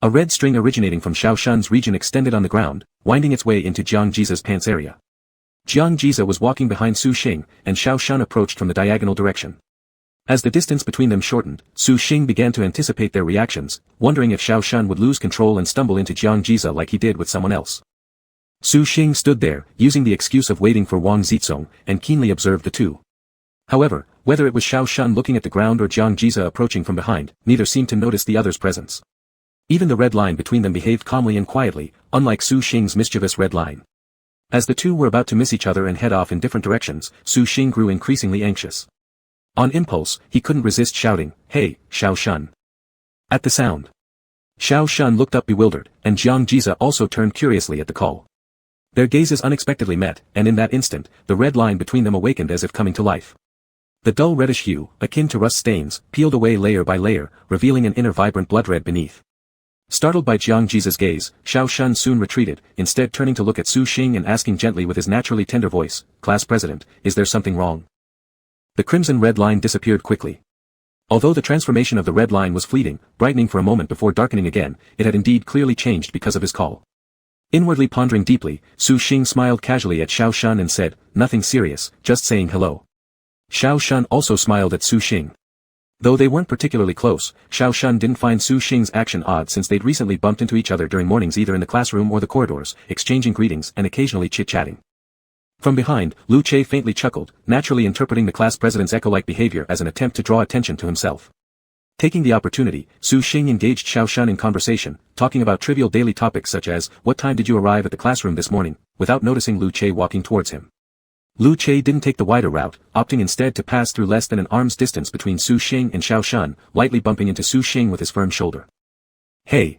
A red string originating from Xiao Shun's region extended on the ground, winding its way into Jiang Jiza's pants area. Jiang Jiza was walking behind Su Xing, and Xiao Shun approached from the diagonal direction. As the distance between them shortened, Su Xing began to anticipate their reactions, wondering if Xiao Shun would lose control and stumble into Jiang Jiza like he did with someone else. Su Xing stood there, using the excuse of waiting for Wang Zizong, and keenly observed the two. However, whether it was Xiao Shun looking at the ground or Jiang Jiza approaching from behind, neither seemed to notice the other's presence. Even the red line between them behaved calmly and quietly, unlike Su Xing's mischievous red line. As the two were about to miss each other and head off in different directions, Su Xing grew increasingly anxious. On impulse, he couldn't resist shouting, "Hey, Xiao Shun!" At the sound, Xiao Shun looked up bewildered, and Jiang Jiza also turned curiously at the call. Their gazes unexpectedly met, and in that instant, the red line between them awakened as if coming to life. The dull reddish hue, akin to rust stains, peeled away layer by layer, revealing an inner vibrant blood red beneath. Startled by Jiang Jiza's gaze, Xiao Shun soon retreated, instead turning to look at Su Xing and asking gently with his naturally tender voice, "Class President, is there something wrong?" The crimson red line disappeared quickly. Although the transformation of the red line was fleeting, brightening for a moment before darkening again, it had indeed clearly changed because of his call. Inwardly pondering deeply, Su Xing smiled casually at Xiao Shun and said, "Nothing serious, just saying hello." Xiao Shun also smiled at Su Xing. Though they weren't particularly close, Xiao Shun didn't find Su Xing's action odd since they'd recently bumped into each other during mornings either in the classroom or the corridors, exchanging greetings and occasionally chit-chatting. From behind, Lu Che faintly chuckled, naturally interpreting the class president's echo-like behavior as an attempt to draw attention to himself. Taking the opportunity, Su Xing engaged Xiao Shun in conversation, talking about trivial daily topics such as, "What time did you arrive at the classroom this morning?" without noticing Lu Che walking towards him. Lu Che didn't take the wider route, opting instead to pass through less than an arm's distance between Su Xing and Xiao Shun, lightly bumping into Su Xing with his firm shoulder. "Hey!"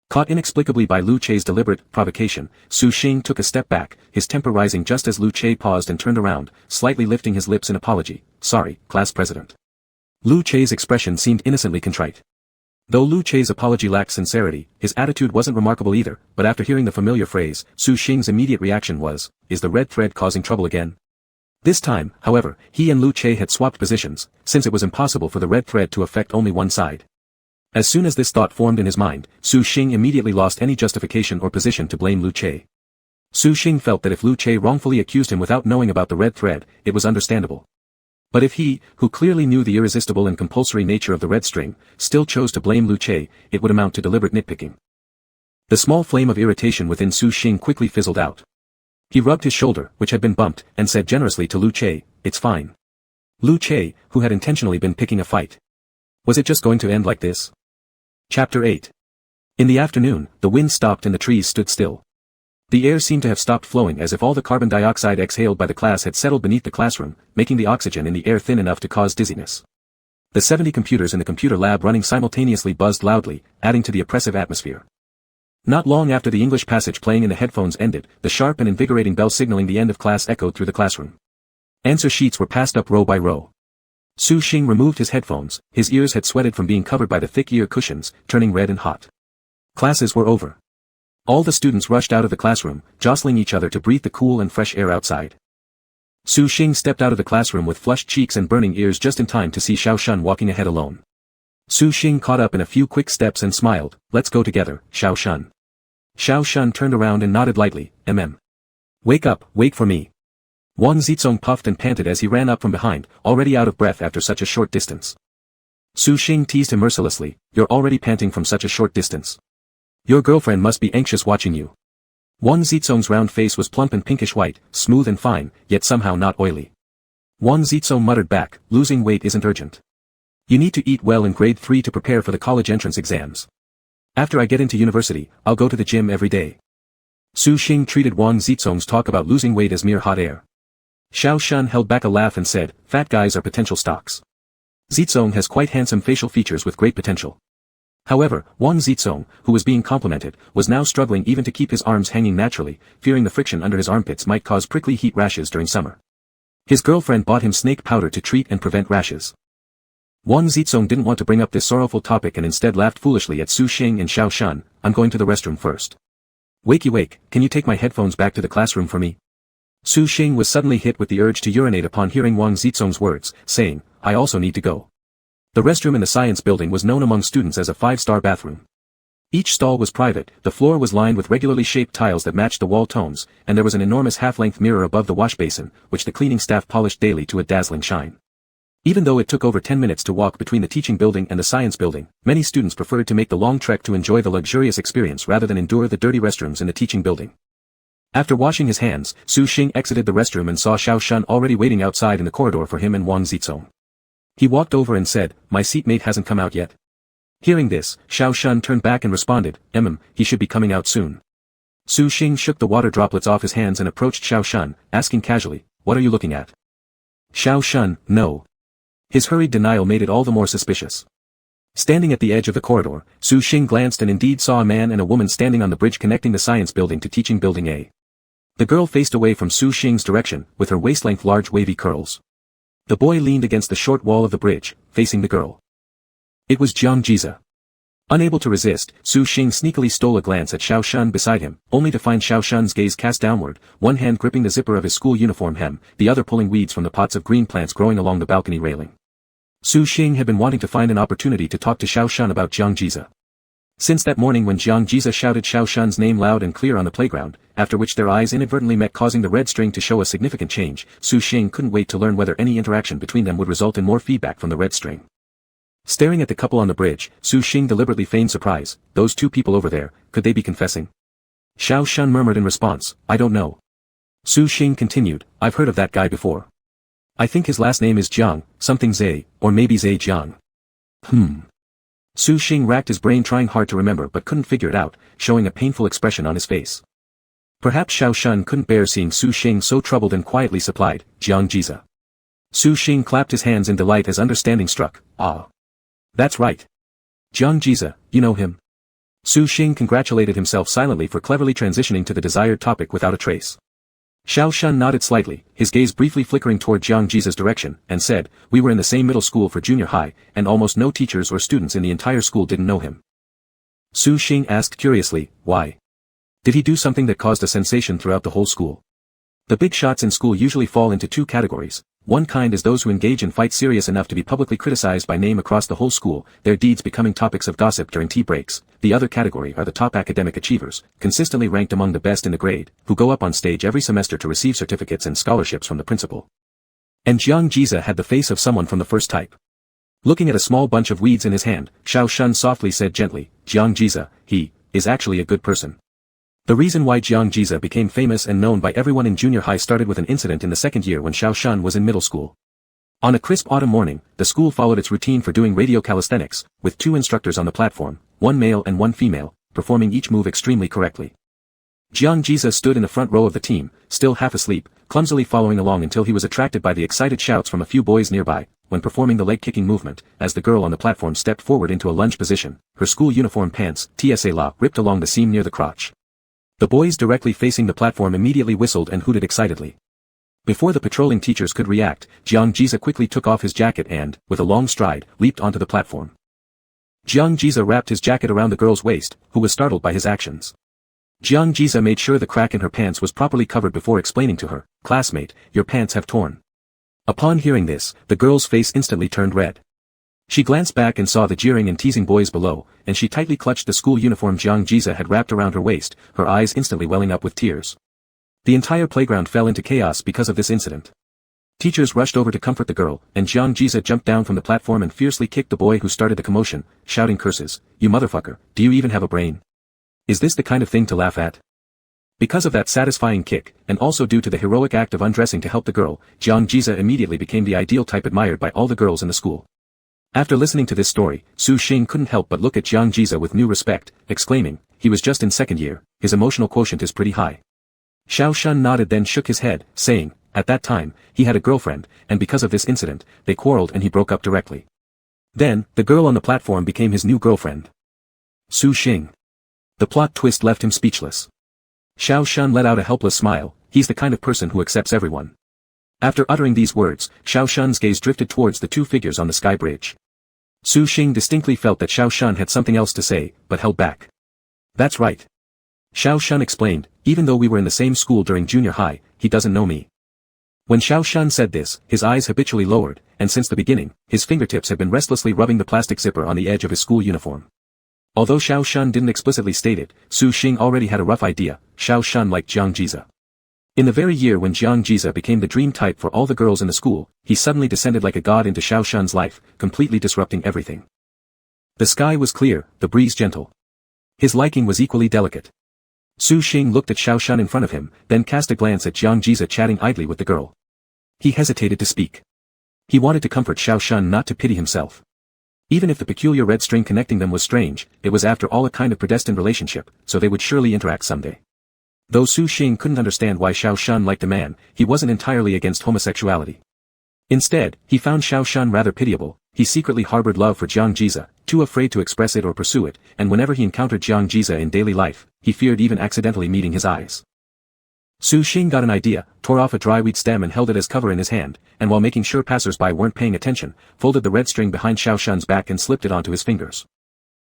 Caught inexplicably by Lu Che's deliberate provocation, Su Xing took a step back, his temper rising just as Lu Che paused and turned around, slightly lifting his lips in apology. "Sorry, class president." Lu Che's expression seemed innocently contrite. Though Lu Che's apology lacked sincerity, his attitude wasn't remarkable either, but after hearing the familiar phrase, Su Xing's immediate reaction was, "Is the red thread causing trouble again?" This time, however, he and Lu Che had swapped positions, since it was impossible for the red thread to affect only one side. As soon as this thought formed in his mind, Su Xing immediately lost any justification or position to blame Lu Che. Su Xing felt that if Lu Che wrongfully accused him without knowing about the red thread, it was understandable. But if he, who clearly knew the irresistible and compulsory nature of the red string, still chose to blame Lu Che, it would amount to deliberate nitpicking. The small flame of irritation within Su Xing quickly fizzled out. He rubbed his shoulder, which had been bumped, and said generously to Lu Che, "It's fine." Lu Che, who had intentionally been picking a fight. Was it just going to end like this? Chapter 8. In the afternoon, the wind stopped and the trees stood still. The air seemed to have stopped flowing as if all the carbon dioxide exhaled by the class had settled beneath the classroom, making the oxygen in the air thin enough to cause dizziness. The 70 computers in the computer lab running simultaneously buzzed loudly, adding to the oppressive atmosphere. Not long after the English passage playing in the headphones ended, the sharp and invigorating bell signaling the end of class echoed through the classroom. Answer sheets were passed up row by row. Su Xing removed his headphones, his ears had sweated from being covered by the thick ear cushions, turning red and hot. Classes were over. All the students rushed out of the classroom, jostling each other to breathe the cool and fresh air outside. Su Xing stepped out of the classroom with flushed cheeks and burning ears just in time to see Xiao Shun walking ahead alone. Su Xing caught up in a few quick steps and smiled, "Let's go together, Xiao Shun." Xiao Shun turned around and nodded lightly, Wake up, wait for me." Wang Zizong puffed and panted as he ran up from behind, already out of breath after such a short distance. Su Xing teased him mercilessly, "You're already panting from such a short distance. Your girlfriend must be anxious watching you." Wang Zizong's round face was plump and pinkish white, smooth and fine, yet somehow not oily. Wang Zizong muttered back, "Losing weight isn't urgent. You need to eat well in grade 3 to prepare for the college entrance exams. After I get into university, I'll go to the gym every day." Su Xing treated Wang Zizong's talk about losing weight as mere hot air. Xiao Shun held back a laugh and said, "Fat guys are potential stocks. Zizong has quite handsome facial features with great potential." However, Wang Zizong, who was being complimented, was now struggling even to keep his arms hanging naturally, fearing the friction under his armpits might cause prickly heat rashes during summer. His girlfriend bought him snake powder to treat and prevent rashes. Wang Zizong didn't want to bring up this sorrowful topic and instead laughed foolishly at Su Xing and Xiao Shun. I'm going to the restroom first. Wakey wake, can you take my headphones back to the classroom for me? Su Xing was suddenly hit with the urge to urinate upon hearing Wang Zizong's words, saying, I also need to go. The restroom in the science building was known among students as a 5-star bathroom. Each stall was private, the floor was lined with regularly shaped tiles that matched the wall tones, and there was an enormous half-length mirror above the wash basin, which the cleaning staff polished daily to a dazzling shine. Even though it took over 10 minutes to walk between the teaching building and the science building, many students preferred to make the long trek to enjoy the luxurious experience rather than endure the dirty restrooms in the teaching building. After washing his hands, Su Xing exited the restroom and saw Xiao Shun already waiting outside in the corridor for him and Wang Zizong. He walked over and said, my seatmate hasn't come out yet. Hearing this, Xiao Shun turned back and responded, he should be coming out soon. Su Xing shook the water droplets off his hands and approached Xiao Shun, asking casually, what are you looking at? Xiao Shun, no. His hurried denial made it all the more suspicious. Standing at the edge of the corridor, Su Xing glanced and indeed saw a man and a woman standing on the bridge connecting the science building to teaching building A. The girl faced away from Su Xing's direction, with her waist-length large wavy curls. The boy leaned against the short wall of the bridge, facing the girl. It was Jiang Jiza. Unable to resist, Su Xing sneakily stole a glance at Xiao Shun beside him, only to find Xiao Shun's gaze cast downward, one hand gripping the zipper of his school uniform hem, the other pulling weeds from the pots of green plants growing along the balcony railing. Su Xing had been wanting to find an opportunity to talk to Xiao Shun about Jiang Jiza. Since that morning when Jiang Jiza shouted Xiao Shun's name loud and clear on the playground, after which their eyes inadvertently met causing the red string to show a significant change, Su Xing couldn't wait to learn whether any interaction between them would result in more feedback from the red string. Staring at the couple on the bridge, Su Xing deliberately feigned surprise. Those two people over there, could they be confessing? Xiao Shun murmured in response, I don't know. Su Xing continued, I've heard of that guy before. I think his last name is Jiang, something Zhe, or maybe Zhe Jiang. Su Xing racked his brain trying hard to remember but couldn't figure it out, showing a painful expression on his face. Perhaps Xiao Shun couldn't bear seeing Su Xing so troubled and quietly supplied, Jiang Jiza. Su Xing clapped his hands in delight as understanding struck, ah. That's right. Jiang Jiza, you know him. Su Xing congratulated himself silently for cleverly transitioning to the desired topic without a trace. Xiao Shun nodded slightly, his gaze briefly flickering toward Jiang Jiza's direction, and said, we were in the same middle school for junior high, and almost no teachers or students in the entire school didn't know him. Su Xing asked curiously, why? Did he do something that caused a sensation throughout the whole school? The big shots in school usually fall into two categories. One kind is those who engage in fights serious enough to be publicly criticized by name across the whole school, their deeds becoming topics of gossip during tea breaks. The other category are the top academic achievers, consistently ranked among the best in the grade, who go up on stage every semester to receive certificates and scholarships from the principal. And Jiang Jiza had the face of someone from the first type. Looking at a small bunch of weeds in his hand, Xiao Shun softly said gently, Jiang Jiza, he is actually a good person. The reason why Jiang Jiza became famous and known by everyone in junior high started with an incident in the second year when Xiao Shun was in middle school. On a crisp autumn morning, the school followed its routine for doing radio calisthenics, with two instructors on the platform, one male and one female, performing each move extremely correctly. Jiang Jiza stood in the front row of the team, still half asleep, clumsily following along until he was attracted by the excited shouts from a few boys nearby, when performing the leg-kicking movement, as the girl on the platform stepped forward into a lunge position, her school uniform pants, TSA ripped along the seam near the crotch. The boys directly facing the platform immediately whistled and hooted excitedly. Before the patrolling teachers could react, Jiang Jiza quickly took off his jacket and, with a long stride, leaped onto the platform. Jiang Jiza wrapped his jacket around the girl's waist, who was startled by his actions. Jiang Jiza made sure the crack in her pants was properly covered before explaining to her, classmate, your pants have torn. Upon hearing this, the girl's face instantly turned red. She glanced back and saw the jeering and teasing boys below, and she tightly clutched the school uniform Jiang Jiza had wrapped around her waist, her eyes instantly welling up with tears. The entire playground fell into chaos because of this incident. Teachers rushed over to comfort the girl, and Jiang Jiza jumped down from the platform and fiercely kicked the boy who started the commotion, shouting curses, you motherfucker, do you even have a brain? Is this the kind of thing to laugh at? Because of that satisfying kick, and also due to the heroic act of undressing to help the girl, Jiang Jiza immediately became the ideal type admired by all the girls in the school. After listening to this story, Su Xing couldn't help but look at Jiang Jiza with new respect, exclaiming, he was just in second year, his emotional quotient is pretty high. Xiao Shun nodded then shook his head, saying, at that time, he had a girlfriend, and because of this incident, they quarreled and he broke up directly. Then, the girl on the platform became his new girlfriend. Su Xing. The plot twist left him speechless. Xiao Shun let out a helpless smile. He's the kind of person who accepts everyone. After uttering these words, Xiao Shun's gaze drifted towards the two figures on the sky bridge. Su Xing distinctly felt that Xiao Shun had something else to say, but held back. That's right. Xiao Shun explained, even though we were in the same school during junior high, he doesn't know me. When Xiao Shun said this, his eyes habitually lowered, and since the beginning, his fingertips had been restlessly rubbing the plastic zipper on the edge of his school uniform. Although Xiao Shun didn't explicitly state it, Su Xing already had a rough idea. Xiao Shun liked Jiang Jize. In the very year when Jiang Jize became the dream type for all the girls in the school, he suddenly descended like a god into Xiao Shun's life, completely disrupting everything. The sky was clear, the breeze gentle. His liking was equally delicate. Su Xing looked at Xiao Shun in front of him, then cast a glance at Jiang Jize chatting idly with the girl. He hesitated to speak. He wanted to comfort Xiao Shun, not to pity himself. Even if the peculiar red string connecting them was strange, it was after all a kind of predestined relationship, so they would surely interact someday. Though Su Xing couldn't understand why Xiao Shun liked the man, he wasn't entirely against homosexuality. Instead, he found Xiao Shun rather pitiable. He secretly harbored love for Jiang Jize, too afraid to express it or pursue it, and whenever he encountered Jiang Jize in daily life, he feared even accidentally meeting his eyes. Su Xing got an idea, tore off a dry weed stem and held it as cover in his hand, and while making sure passers-by weren't paying attention, folded the red string behind Xiao Shun's back and slipped it onto his fingers.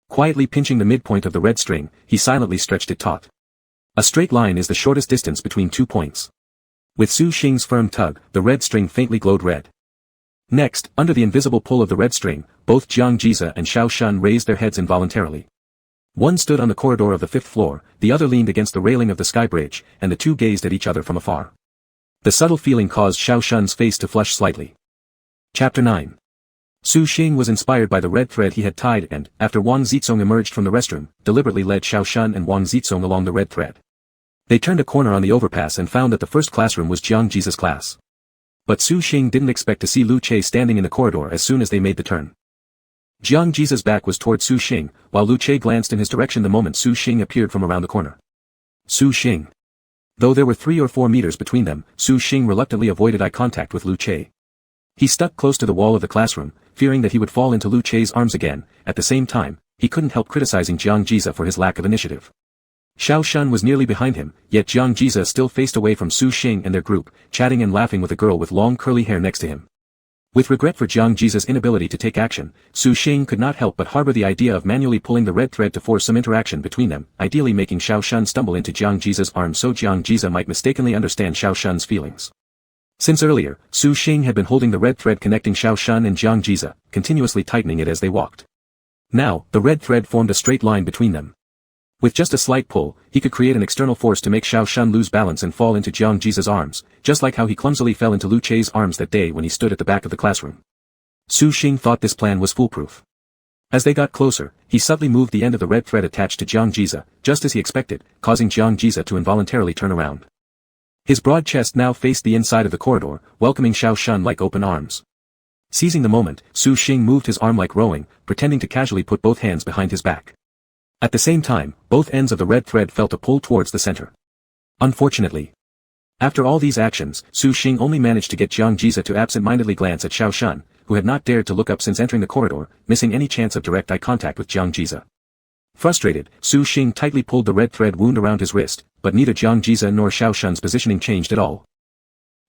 Quietly pinching the midpoint of the red string, he silently stretched it taut. A straight line is the shortest distance between 2 points. With Su Xing's firm tug, the red string faintly glowed red. Next, under the invisible pull of the red string, both Jiang Jize and Xiao Shun raised their heads involuntarily. One stood on the corridor of the 5th floor, the other leaned against the railing of the sky bridge, and the two gazed at each other from afar. The subtle feeling caused Xiao Shun's face to flush slightly. Chapter 9. Su Xing was inspired by the red thread he had tied and, after Wang Zizong emerged from the restroom, deliberately led Xiao Shun and Wang Zizong along the red thread. They turned a corner on the overpass and found that the first classroom was Jiang Jize's class. But Su Xing didn't expect to see Lu Che standing in the corridor as soon as they made the turn. Jiang Jize's back was toward Su Xing, while Lu Che glanced in his direction the moment Su Xing appeared from around the corner. Su Xing. Though there were 3 or 4 meters between them, Su Xing reluctantly avoided eye contact with Lu Che. He stuck close to the wall of the classroom, fearing that he would fall into Lu Che's arms again. At the same time, he couldn't help criticizing Jiang Jize for his lack of initiative. Xiao Shun was nearly behind him, yet Jiang Jize still faced away from Su Xing and their group, chatting and laughing with a girl with long curly hair next to him. With regret for Jiang Jize's inability to take action, Su Xing could not help but harbor the idea of manually pulling the red thread to force some interaction between them, ideally making Xiao Shun stumble into Jiang Jize's arms so Jiang Jize might mistakenly understand Xiao Shun's feelings. Since earlier, Su Xing had been holding the red thread connecting Xiao Shun and Jiang Jize, continuously tightening it as they walked. Now, the red thread formed a straight line between them. With just a slight pull, he could create an external force to make Xiao Shun lose balance and fall into Jiang Jize's arms, just like how he clumsily fell into Lu Che's arms that day when he stood at the back of the classroom. Su Xing thought this plan was foolproof. As they got closer, he subtly moved the end of the red thread attached to Jiang Jize, just as he expected, causing Jiang Jize to involuntarily turn around. His broad chest now faced the inside of the corridor, welcoming Xiao Shun like open arms. Seizing the moment, Su Xing moved his arm like rowing, pretending to casually put both hands behind his back. At the same time, both ends of the red thread felt a pull towards the center. Unfortunately, after all these actions, Su Xing only managed to get Jiang Jize to absent-mindedly glance at Xiao Shun, who had not dared to look up since entering the corridor, missing any chance of direct eye contact with Jiang Jize. Frustrated, Su Xing tightly pulled the red thread wound around his wrist, but neither Jiang Jize nor Xiao Shun's positioning changed at all.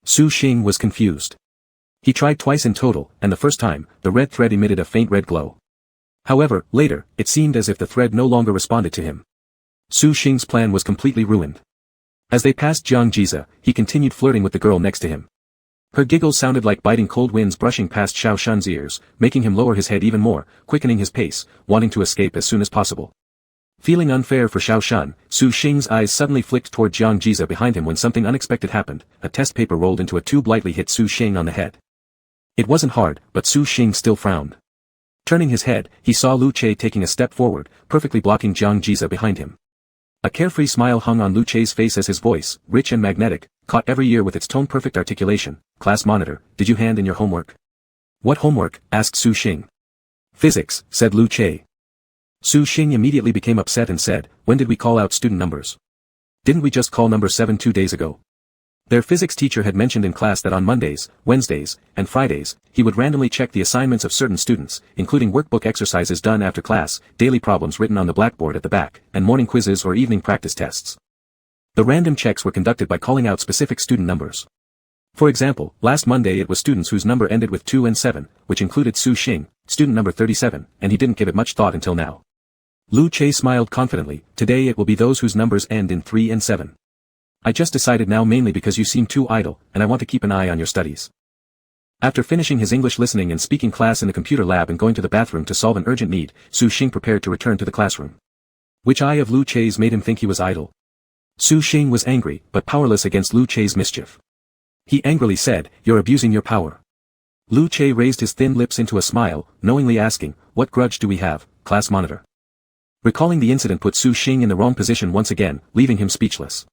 Su Xing was confused. He tried twice in total, and the first time, the red thread emitted a faint red glow. However, later, it seemed as if the thread no longer responded to him. Su Xing's plan was completely ruined. As they passed Jiang Jize, he continued flirting with the girl next to him. Her giggles sounded like biting cold winds brushing past Xiao Shun's ears, making him lower his head even more, quickening his pace, wanting to escape as soon as possible. Feeling unfair for Xiao Shun, Su Xing's eyes suddenly flicked toward Jiang Jize behind him when something unexpected happened. A test paper rolled into a tube lightly hit Su Xing on the head. It wasn't hard, but Su Xing still frowned. Turning his head, he saw Lu Che taking a step forward, perfectly blocking Jiang Jize behind him. A carefree smile hung on Lu Che's face as his voice, rich and magnetic, caught every ear with its tone-perfect articulation. "Class monitor, did you hand in your homework?" "What homework?" asked Su Xing. "Physics," said Lu Che. Su Xing immediately became upset and said, "When did we call out student numbers? Didn't we just call number 7 2 days ago?" Their physics teacher had mentioned in class that on Mondays, Wednesdays, and Fridays, he would randomly check the assignments of certain students, including workbook exercises done after class, daily problems written on the blackboard at the back, and morning quizzes or evening practice tests. The random checks were conducted by calling out specific student numbers. For example, last Monday it was students whose number ended with 2 and 7, which included Su Xing, student number 37, and he didn't give it much thought until now. Lu Che smiled confidently. Today it will be those whose numbers end in 3 and 7. I just decided now mainly because you seem too idle, and I want to keep an eye on your studies. After finishing his English listening and speaking class in the computer lab and going to the bathroom to solve an urgent need, Su Xing prepared to return to the classroom. Which eye of Lu Che's made him think he was idle? Su Xing was angry, but powerless against Lu Che's mischief. He angrily said, "You're abusing your power." Lu Che raised his thin lips into a smile, knowingly asking, "What grudge do we have, class monitor?" Recalling the incident put Su Xing in the wrong position once again, leaving him speechless.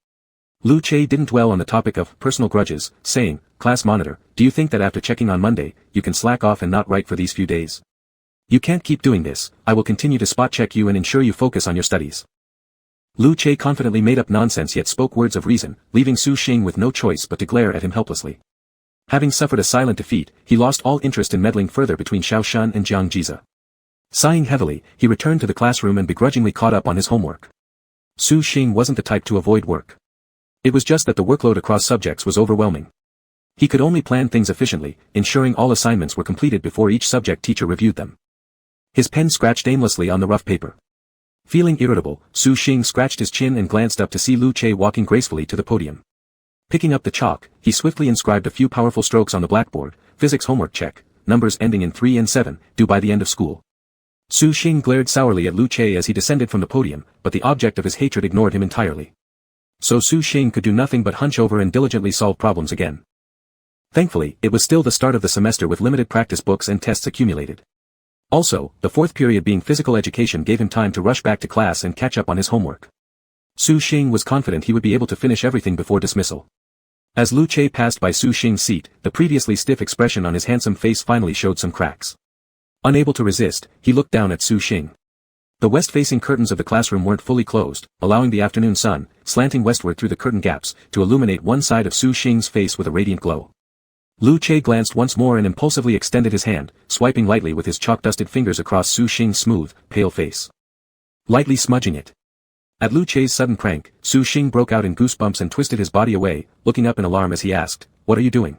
Lu Che didn't dwell on the topic of personal grudges, saying, "Class monitor, do you think that after checking on Monday, you can slack off and not write for these few days? You can't keep doing this. I will continue to spot check you and ensure you focus on your studies." Lu Che confidently made up nonsense yet spoke words of reason, leaving Su Xing with no choice but to glare at him helplessly. Having suffered a silent defeat, he lost all interest in meddling further between Xiao Shun and Jiang Jiza. Sighing heavily, he returned to the classroom and begrudgingly caught up on his homework. Su Xing wasn't the type to avoid work. It was just that the workload across subjects was overwhelming. He could only plan things efficiently, ensuring all assignments were completed before each subject teacher reviewed them. His pen scratched aimlessly on the rough paper. Feeling irritable, Su Xing scratched his chin and glanced up to see Lu Che walking gracefully to the podium. Picking up the chalk, he swiftly inscribed a few powerful strokes on the blackboard. Physics homework check, numbers ending in 3 and 7, due by the end of school. Su Xing glared sourly at Lu Che as he descended from the podium, but the object of his hatred ignored him entirely. So Su Xing could do nothing but hunch over and diligently solve problems again. Thankfully, it was still the start of the semester with limited practice books and tests accumulated. Also, the fourth period being physical education gave him time to rush back to class and catch up on his homework. Su Xing was confident he would be able to finish everything before dismissal. As Lu Che passed by Su Xing's seat, the previously stiff expression on his handsome face finally showed some cracks. Unable to resist, he looked down at Su Xing. The west-facing curtains of the classroom weren't fully closed, allowing the afternoon sun, slanting westward through the curtain gaps, to illuminate one side of Su Xing's face with a radiant glow. Lu Che glanced once more and impulsively extended his hand, swiping lightly with his chalk-dusted fingers across Su Xing's smooth, pale face. Lightly smudging it. At Lu Che's sudden prank, Su Xing broke out in goosebumps and twisted his body away, looking up in alarm as he asked, "What are you doing?"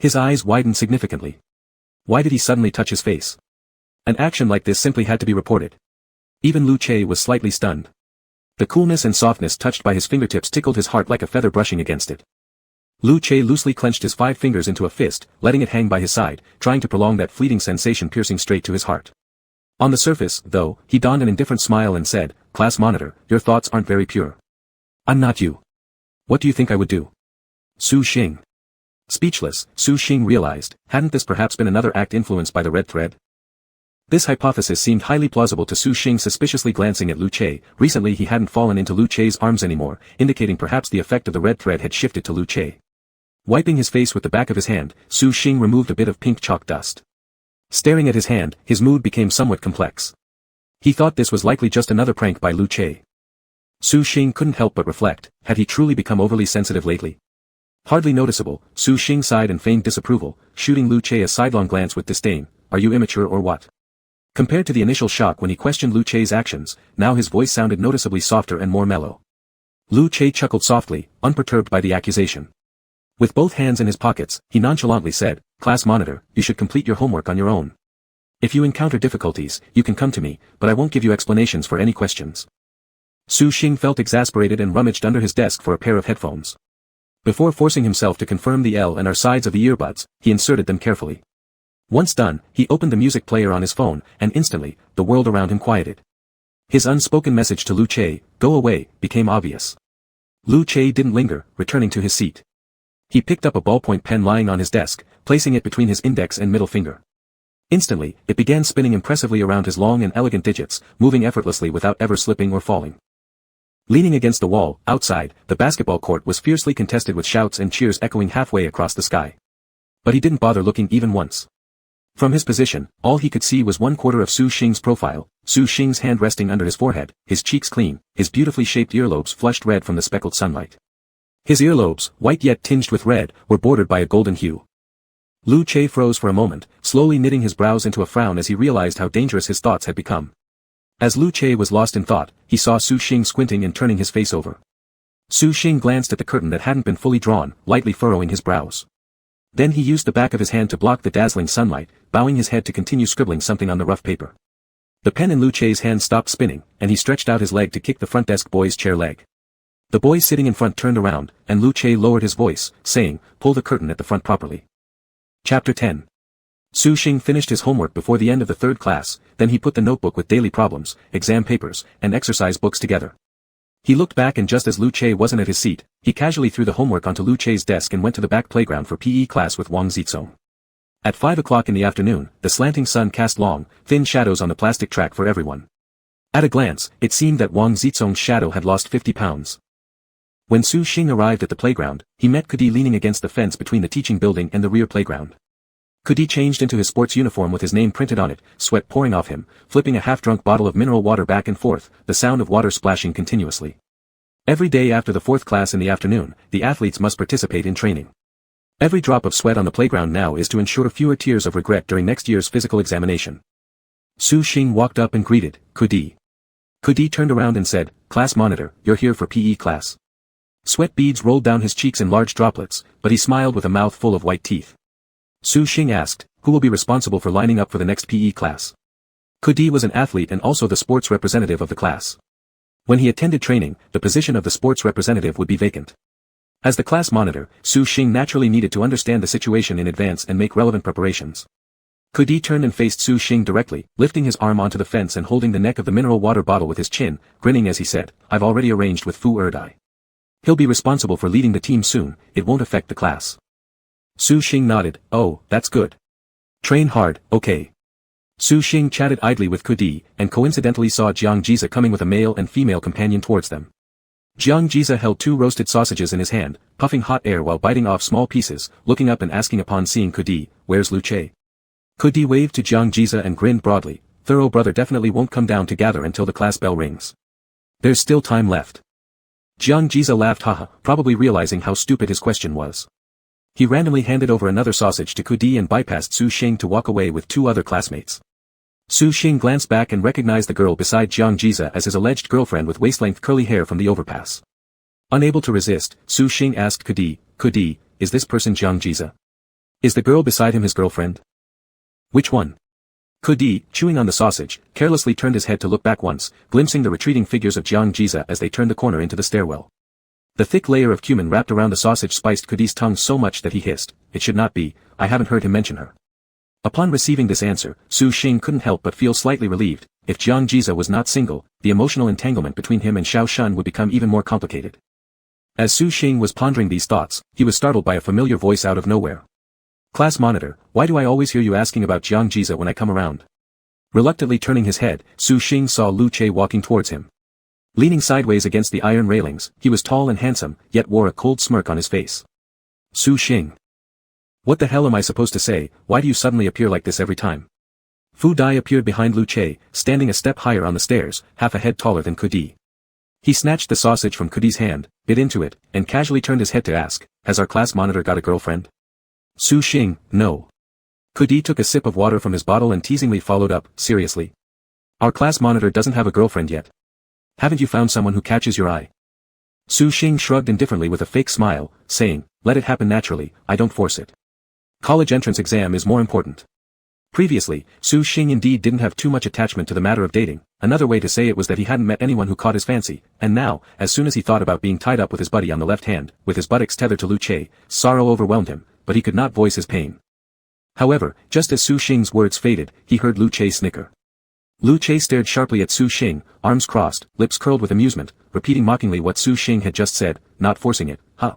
His eyes widened significantly. Why did he suddenly touch his face? An action like this simply had to be reported. Even Lu Che was slightly stunned. The coolness and softness touched by his fingertips tickled his heart like a feather brushing against it. Lu Che loosely clenched his 5 fingers into a fist, letting it hang by his side, trying to prolong that fleeting sensation piercing straight to his heart. On the surface, though, he donned an indifferent smile and said, "Class monitor, your thoughts aren't very pure." "I'm not you. What do you think I would do?" Su Xing. Speechless, Su Xing realized, hadn't this perhaps been another act influenced by the red thread? This hypothesis seemed highly plausible to Su Xing, suspiciously glancing at Lu Che. Recently he hadn't fallen into Lu Che's arms anymore, indicating perhaps the effect of the red thread had shifted to Lu Che. Wiping his face with the back of his hand, Su Xing removed a bit of pink chalk dust. Staring at his hand, his mood became somewhat complex. He thought this was likely just another prank by Lu Che. Su Xing couldn't help but reflect, had he truly become overly sensitive lately? Hardly noticeable, Su Xing sighed in feigned disapproval, shooting Lu Che a sidelong glance with disdain. "Are you immature or what?" Compared to the initial shock when he questioned Lu Che's actions, now his voice sounded noticeably softer and more mellow. Lu Che chuckled softly, unperturbed by the accusation. With both hands in his pockets, he nonchalantly said, "Class monitor, you should complete your homework on your own. If you encounter difficulties, you can come to me, but I won't give you explanations for any questions." Su Xing felt exasperated and rummaged under his desk for a pair of headphones. Before forcing himself to confirm the L and R sides of the earbuds, he inserted them carefully. Once done, he opened the music player on his phone, and instantly, the world around him quieted. His unspoken message to Lu Che, "Go away," became obvious. Lu Che didn't linger, returning to his seat. He picked up a ballpoint pen lying on his desk, placing it between his index and middle finger. Instantly, it began spinning impressively around his long and elegant digits, moving effortlessly without ever slipping or falling. Leaning against the wall, outside, the basketball court was fiercely contested with shouts and cheers echoing halfway across the sky. But he didn't bother looking even once. From his position, all he could see was 1/4 of Su Xing's profile, Su Xing's hand resting under his forehead, his cheeks clean, his beautifully shaped earlobes flushed red from the speckled sunlight. His earlobes, white yet tinged with red, were bordered by a golden hue. Lu Che froze for a moment, slowly knitting his brows into a frown as he realized how dangerous his thoughts had become. As Lu Che was lost in thought, he saw Su Xing squinting and turning his face over. Su Xing glanced at the curtain that hadn't been fully drawn, lightly furrowing his brows. Then he used the back of his hand to block the dazzling sunlight, bowing his head to continue scribbling something on the rough paper. The pen in Lu Che's hand stopped spinning, and he stretched out his leg to kick the front desk boy's chair leg. The boy sitting in front turned around, and Lu Che lowered his voice, saying, "Pull the curtain at the front properly." Chapter 10. Su Xing finished his homework before the end of the third class, then he put the notebook with daily problems, exam papers, and exercise books together. He looked back and just as Lu Che wasn't at his seat, he casually threw the homework onto Lu Che's desk and went to the back playground for PE class with Wang Zizong. At 5 o'clock in the afternoon, the slanting sun cast long, thin shadows on the plastic track for everyone. At a glance, it seemed that Wang Zizong's shadow had lost 50 pounds. When Su Xing arrived at the playground, he met Kudi leaning against the fence between the teaching building and the rear playground. Kudi changed into his sports uniform with his name printed on it, sweat pouring off him, flipping a half-drunk bottle of mineral water back and forth, the sound of water splashing continuously. Every day after the fourth class in the afternoon, the athletes must participate in training. Every drop of sweat on the playground now is to ensure fewer tears of regret during next year's physical examination. Su Xing walked up and greeted Kudi. Kudi turned around and said, "Class monitor, you're here for PE class." Sweat beads rolled down his cheeks in large droplets, but he smiled with a mouth full of white teeth. Su Xing asked, "Who will be responsible for lining up for the next PE class?" Kudi was an athlete and also the sports representative of the class. When he attended training, the position of the sports representative would be vacant. As the class monitor, Su Xing naturally needed to understand the situation in advance and make relevant preparations. Kudi turned and faced Su Xing directly, lifting his arm onto the fence and holding the neck of the mineral water bottle with his chin, grinning as he said, "I've already arranged with Fu Erdai. He'll be responsible for leading the team soon, it won't affect the class." Su Xing nodded, "Oh, that's good. Train hard, okay." Su Xing chatted idly with Kudi, and coincidentally saw Jiang Jiza coming with a male and female companion towards them. Jiang Jiza held 2 roasted sausages in his hand, puffing hot air while biting off small pieces, looking up and asking upon seeing Kudi, "Where's Lu Che?" Kudi waved to Jiang Jiza and grinned broadly, "Thorough brother definitely won't come down to gather until the class bell rings. There's still time left." Jiang Jiza laughed haha, probably realizing how stupid his question was. He randomly handed over another sausage to Kudi and bypassed Su Xing to walk away with 2 other classmates. Su Xing glanced back and recognized the girl beside Jiang Jiza as his alleged girlfriend with waist-length curly hair from the overpass. Unable to resist, Su Xing asked Kudi, "Kudi, is this person Jiang Jiza? Is the girl beside him his girlfriend?" "Which one?" Kudi, chewing on the sausage, carelessly turned his head to look back once, glimpsing the retreating figures of Jiang Jiza as they turned the corner into the stairwell. The thick layer of cumin wrapped around the sausage spiced Kudi's tongue so much that he hissed, "It should not be, I haven't heard him mention her." Upon receiving this answer, Su Xing couldn't help but feel slightly relieved. If Jiang Jiza was not single, the emotional entanglement between him and Xiao Shun would become even more complicated. As Su Xing was pondering these thoughts, he was startled by a familiar voice out of nowhere. "Class monitor, why do I always hear you asking about Jiang Jiza when I come around?" Reluctantly turning his head, Su Xing saw Lu Che walking towards him. Leaning sideways against the iron railings, he was tall and handsome, yet wore a cold smirk on his face. "Su Xing. What the hell am I supposed to say, why do you suddenly appear like this every time?" Fu Dai appeared behind Lu Che, standing a step higher on the stairs, half a head taller than Kudi. He snatched the sausage from Kudi's hand, bit into it, and casually turned his head to ask, "Has our class monitor got a girlfriend?" Su Xing, no. Kudi took a sip of water from his bottle and teasingly followed up, "Seriously? Our class monitor doesn't have a girlfriend yet. Haven't you found someone who catches your eye?" Su Xing shrugged indifferently with a fake smile, saying, "Let it happen naturally, I don't force it. College entrance exam is more important." Previously, Su Xing indeed didn't have too much attachment to the matter of dating, another way to say it was that he hadn't met anyone who caught his fancy, and now, as soon as he thought about being tied up with his buddy on the left hand, with his buttocks tethered to Lu Che, sorrow overwhelmed him, but he could not voice his pain. However, just as Su Xing's words faded, he heard Lu Che snicker. Lu Che stared sharply at Su Xing, arms crossed, lips curled with amusement, repeating mockingly what Su Xing had just said, "Not forcing it, huh?"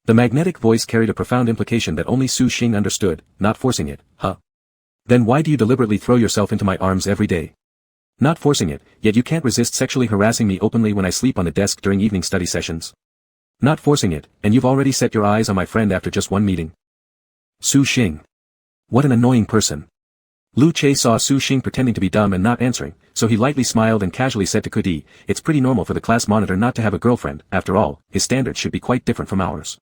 The magnetic voice carried a profound implication that only Su Xing understood, "Not forcing it, huh? Then why do you deliberately throw yourself into my arms every day? Not forcing it, yet you can't resist sexually harassing me openly when I sleep on the desk during evening study sessions. Not forcing it, and you've already set your eyes on my friend after just one meeting. Su Xing. What an annoying person." Lu Che saw Su Xing pretending to be dumb and not answering, so he lightly smiled and casually said to Kudi, "It's pretty normal for the class monitor not to have a girlfriend, after all, his standards should be quite different from ours."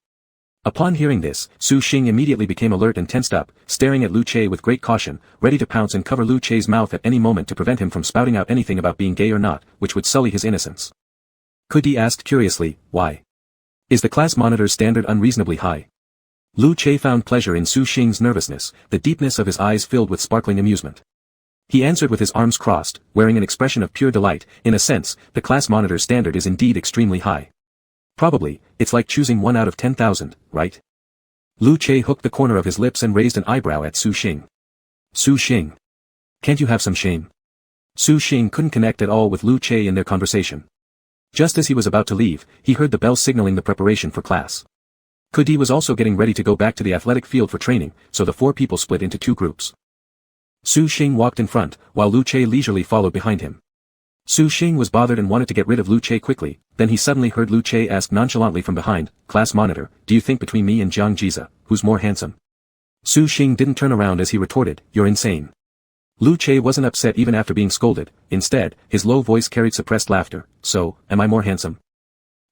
Upon hearing this, Su Xing immediately became alert and tensed up, staring at Lu Che with great caution, ready to pounce and cover Lu Che's mouth at any moment to prevent him from spouting out anything about being gay or not, which would sully his innocence. Kudi asked curiously, "Why? Is the class monitor's standard unreasonably high?" Lu Che found pleasure in Su Xing's nervousness, the deepness of his eyes filled with sparkling amusement. He answered with his arms crossed, wearing an expression of pure delight. "In a sense, the class monitor's standard is indeed extremely high. Probably, it's like choosing 1 out of 10,000, right?" Lu Che hooked the corner of his lips and raised an eyebrow at Su Xing. "Su Xing. Can't you have some shame?" Su Xing couldn't connect at all with Lu Che in their conversation. Just as he was about to leave, he heard the bell signaling the preparation for class. Kudi was also getting ready to go back to the athletic field for training, so the 4 people split into 2 groups. Su Xing walked in front, while Lu Che leisurely followed behind him. Su Xing was bothered and wanted to get rid of Lu Che quickly, then he suddenly heard Lu Che ask nonchalantly from behind, "Class monitor, do you think between me and Jiang Jiza, who's more handsome?" Su Xing didn't turn around as he retorted, "You're insane." Lu Che wasn't upset even after being scolded, instead, his low voice carried suppressed laughter, "So, am I more handsome?"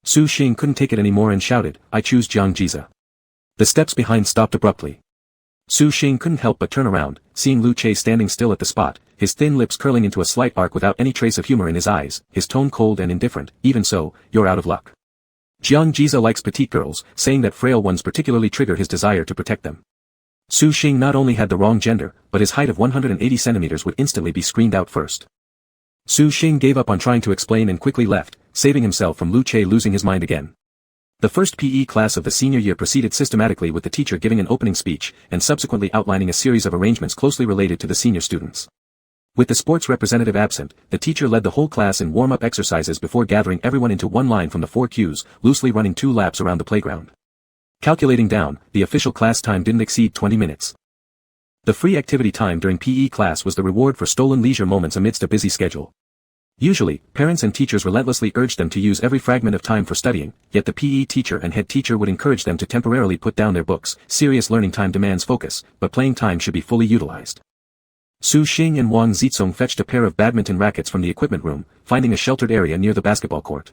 Su Xing couldn't take it anymore and shouted, "I choose Jiang Jiza." The steps behind stopped abruptly. Su Xing couldn't help but turn around, seeing Lu Che standing still at the spot, his thin lips curling into a slight arc without any trace of humor in his eyes, his tone cold and indifferent. "Even so, you're out of luck. Jiang Jiza likes petite girls, saying that frail ones particularly trigger his desire to protect them." Su Xing not only had the wrong gender, but his height of 180 centimeters would instantly be screened out first. Su Xing gave up on trying to explain and quickly left, saving himself from Lu Che losing his mind again. The first PE class of the senior year proceeded systematically with the teacher giving an opening speech, and subsequently outlining a series of arrangements closely related to the senior students. With the sports representative absent, the teacher led the whole class in warm-up exercises before gathering everyone into one line from the 4 cues, loosely running 2 laps around the playground. Calculating down, the official class time didn't exceed 20 minutes. The free activity time during PE class was the reward for stolen leisure moments amidst a busy schedule. Usually, parents and teachers relentlessly urged them to use every fragment of time for studying, yet the PE teacher and head teacher would encourage them to temporarily put down their books. Serious learning time demands focus, but playing time should be fully utilized. Su Xing and Wang Zizong fetched a pair of badminton rackets from the equipment room, finding a sheltered area near the basketball court.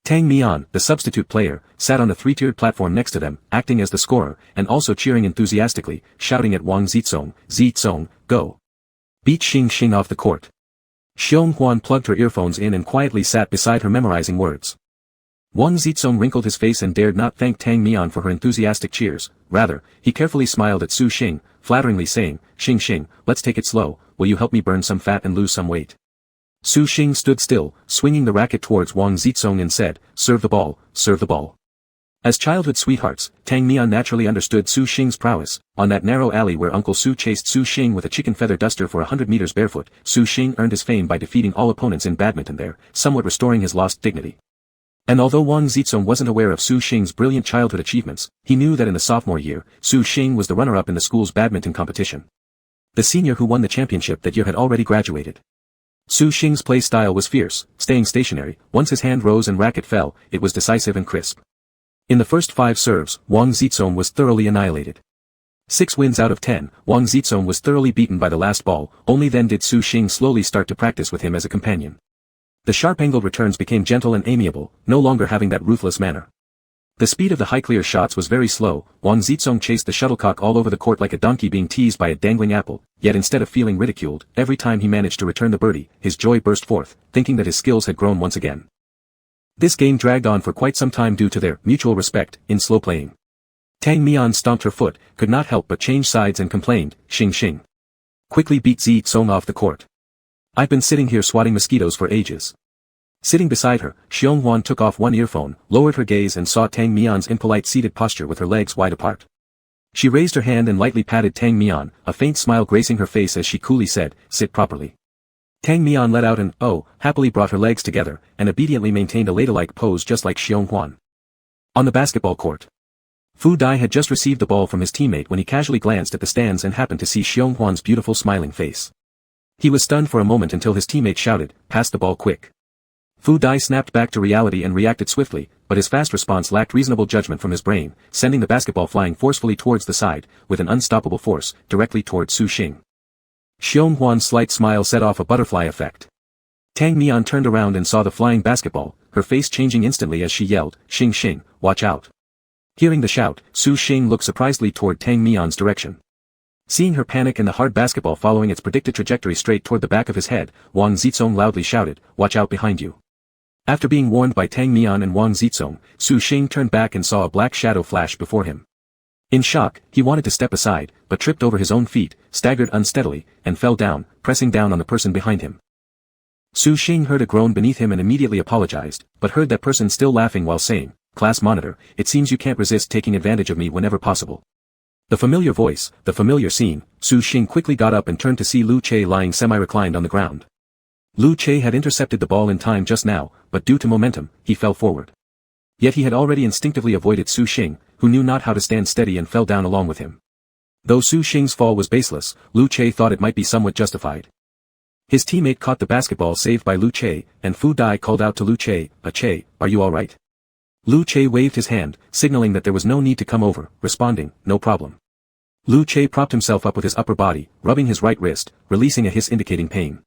Tang Mian, the substitute player, sat on the 3-tiered platform next to them, acting as the scorer, and also cheering enthusiastically, shouting at Wang Zizong, "Zizong, go! Beat Xing Xing off the court." Xiong Huan plugged her earphones in and quietly sat beside her memorizing words. Wang Zizong wrinkled his face and dared not thank Tang Mian for her enthusiastic cheers. Rather, he carefully smiled at Su Xing, flatteringly saying, "Xing Xing, let's take it slow, will you help me burn some fat and lose some weight?" Su Xing stood still, swinging the racket towards Wang Zizong and said, "Serve the ball, serve the ball." As childhood sweethearts, Tang Mian naturally understood Su Xing's prowess. On that narrow alley where Uncle Su chased Su Xing with a chicken feather duster for 100 meters barefoot, Su Xing earned his fame by defeating all opponents in badminton there, somewhat restoring his lost dignity. And although Wang Zizong wasn't aware of Su Xing's brilliant childhood achievements, he knew that in the sophomore year, Su Xing was the runner-up in the school's badminton competition. The senior who won the championship that year had already graduated. Su Xing's play style was fierce, staying stationary. Once his hand rose and racket fell, it was decisive and crisp. In the first 5 serves, Wang Zizong was thoroughly annihilated. 6 wins out of 10, Wang Zizong was thoroughly beaten by the last ball. Only then did Su Xing slowly start to practice with him as a companion. The sharp-angled returns became gentle and amiable, no longer having that ruthless manner. The speed of the high clear shots was very slow. Wang Zizong chased the shuttlecock all over the court like a donkey being teased by a dangling apple, yet instead of feeling ridiculed, every time he managed to return the birdie, his joy burst forth, thinking that his skills had grown once again. This game dragged on for quite some time due to their mutual respect in slow playing. Tang Mian stomped her foot, could not help but change sides and complained, "Xing Xing. Quickly beat Zizong off the court. I've been sitting here swatting mosquitoes for ages." Sitting beside her, Xiong Huan took off one earphone, lowered her gaze and saw Tang Mian's impolite seated posture with her legs wide apart. She raised her hand and lightly patted Tang Mian, a faint smile gracing her face as she coolly said, "Sit properly." Tang Mian let out an "oh," happily brought her legs together, and obediently maintained a ladylike pose just like Xiong Huan. On the basketball court. Fu Dai had just received the ball from his teammate when he casually glanced at the stands and happened to see Xiong Huan's beautiful smiling face. He was stunned for a moment until his teammate shouted, "Pass the ball quick." Fu Dai snapped back to reality and reacted swiftly, but his fast response lacked reasonable judgment from his brain, sending the basketball flying forcefully towards the side, with an unstoppable force, directly towards Su Xing. Xiong Huan's slight smile set off a butterfly effect. Tang Mian turned around and saw the flying basketball, her face changing instantly as she yelled, "Xing Xing, watch out." Hearing the shout, Su Xing looked surprisedly toward Tang Mian's direction. Seeing her panic and the hard basketball following its predicted trajectory straight toward the back of his head, Wang Zizong loudly shouted, "Watch out behind you." After being warned by Tang Mian and Wang Zizong, Su Xing turned back and saw a black shadow flash before him. In shock, he wanted to step aside, but tripped over his own feet, staggered unsteadily, and fell down, pressing down on the person behind him. Su Xing heard a groan beneath him and immediately apologized, but heard that person still laughing while saying, "Class monitor, it seems you can't resist taking advantage of me whenever possible." The familiar voice, the familiar scene, Su Xing quickly got up and turned to see Lu Che lying semi-reclined on the ground. Lu Che had intercepted the ball in time just now, but due to momentum, he fell forward. Yet he had already instinctively avoided Su Xing, who knew not how to stand steady and fell down along with him. Though Su Xing's fall was baseless, Lu Che thought it might be somewhat justified. His teammate caught the basketball saved by Lu Che, and Fu Dai called out to Lu Che, "Che, are you alright?" Lu Che waved his hand, signaling that there was no need to come over, responding, "No problem." Lu Che propped himself up with his upper body, rubbing his right wrist, releasing a hiss indicating pain.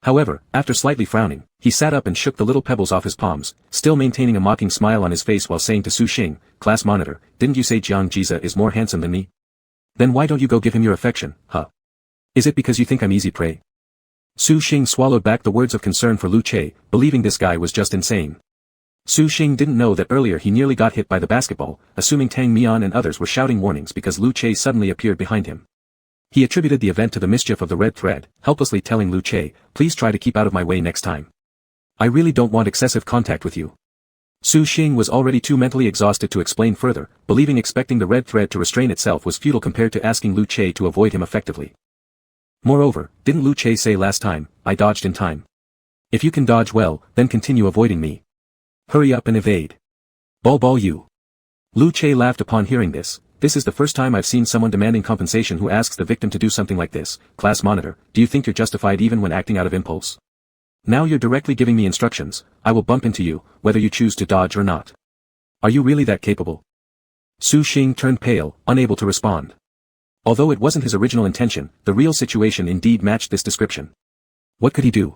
However, after slightly frowning, he sat up and shook the little pebbles off his palms, still maintaining a mocking smile on his face while saying to Su Xing, "Class monitor, didn't you say Jiang Jiza is more handsome than me? Then why don't you go give him your affection, huh? Is it because you think I'm easy prey?" Su Xing swallowed back the words of concern for Lu Che, believing this guy was just insane. Su Xing didn't know that earlier he nearly got hit by the basketball, assuming Tang Mian and others were shouting warnings because Lu Che suddenly appeared behind him. He attributed the event to the mischief of the red thread, helplessly telling Lu Che, "Please try to keep out of my way next time. I really don't want excessive contact with you." Su Xing was already too mentally exhausted to explain further, believing expecting the red thread to restrain itself was futile compared to asking Lu Che to avoid him effectively. Moreover, didn't Lu Che say last time, "I dodged in time"? If you can dodge well, then continue avoiding me. Hurry up and evade. Ball you. Lu Che laughed upon hearing this. "This is the first time I've seen someone demanding compensation who asks the victim to do something like this. Class monitor, do you think you're justified even when acting out of impulse? Now you're directly giving me instructions, I will bump into you, whether you choose to dodge or not. Are you really that capable?" Su Xing turned pale, unable to respond. Although it wasn't his original intention, the real situation indeed matched this description. What could he do?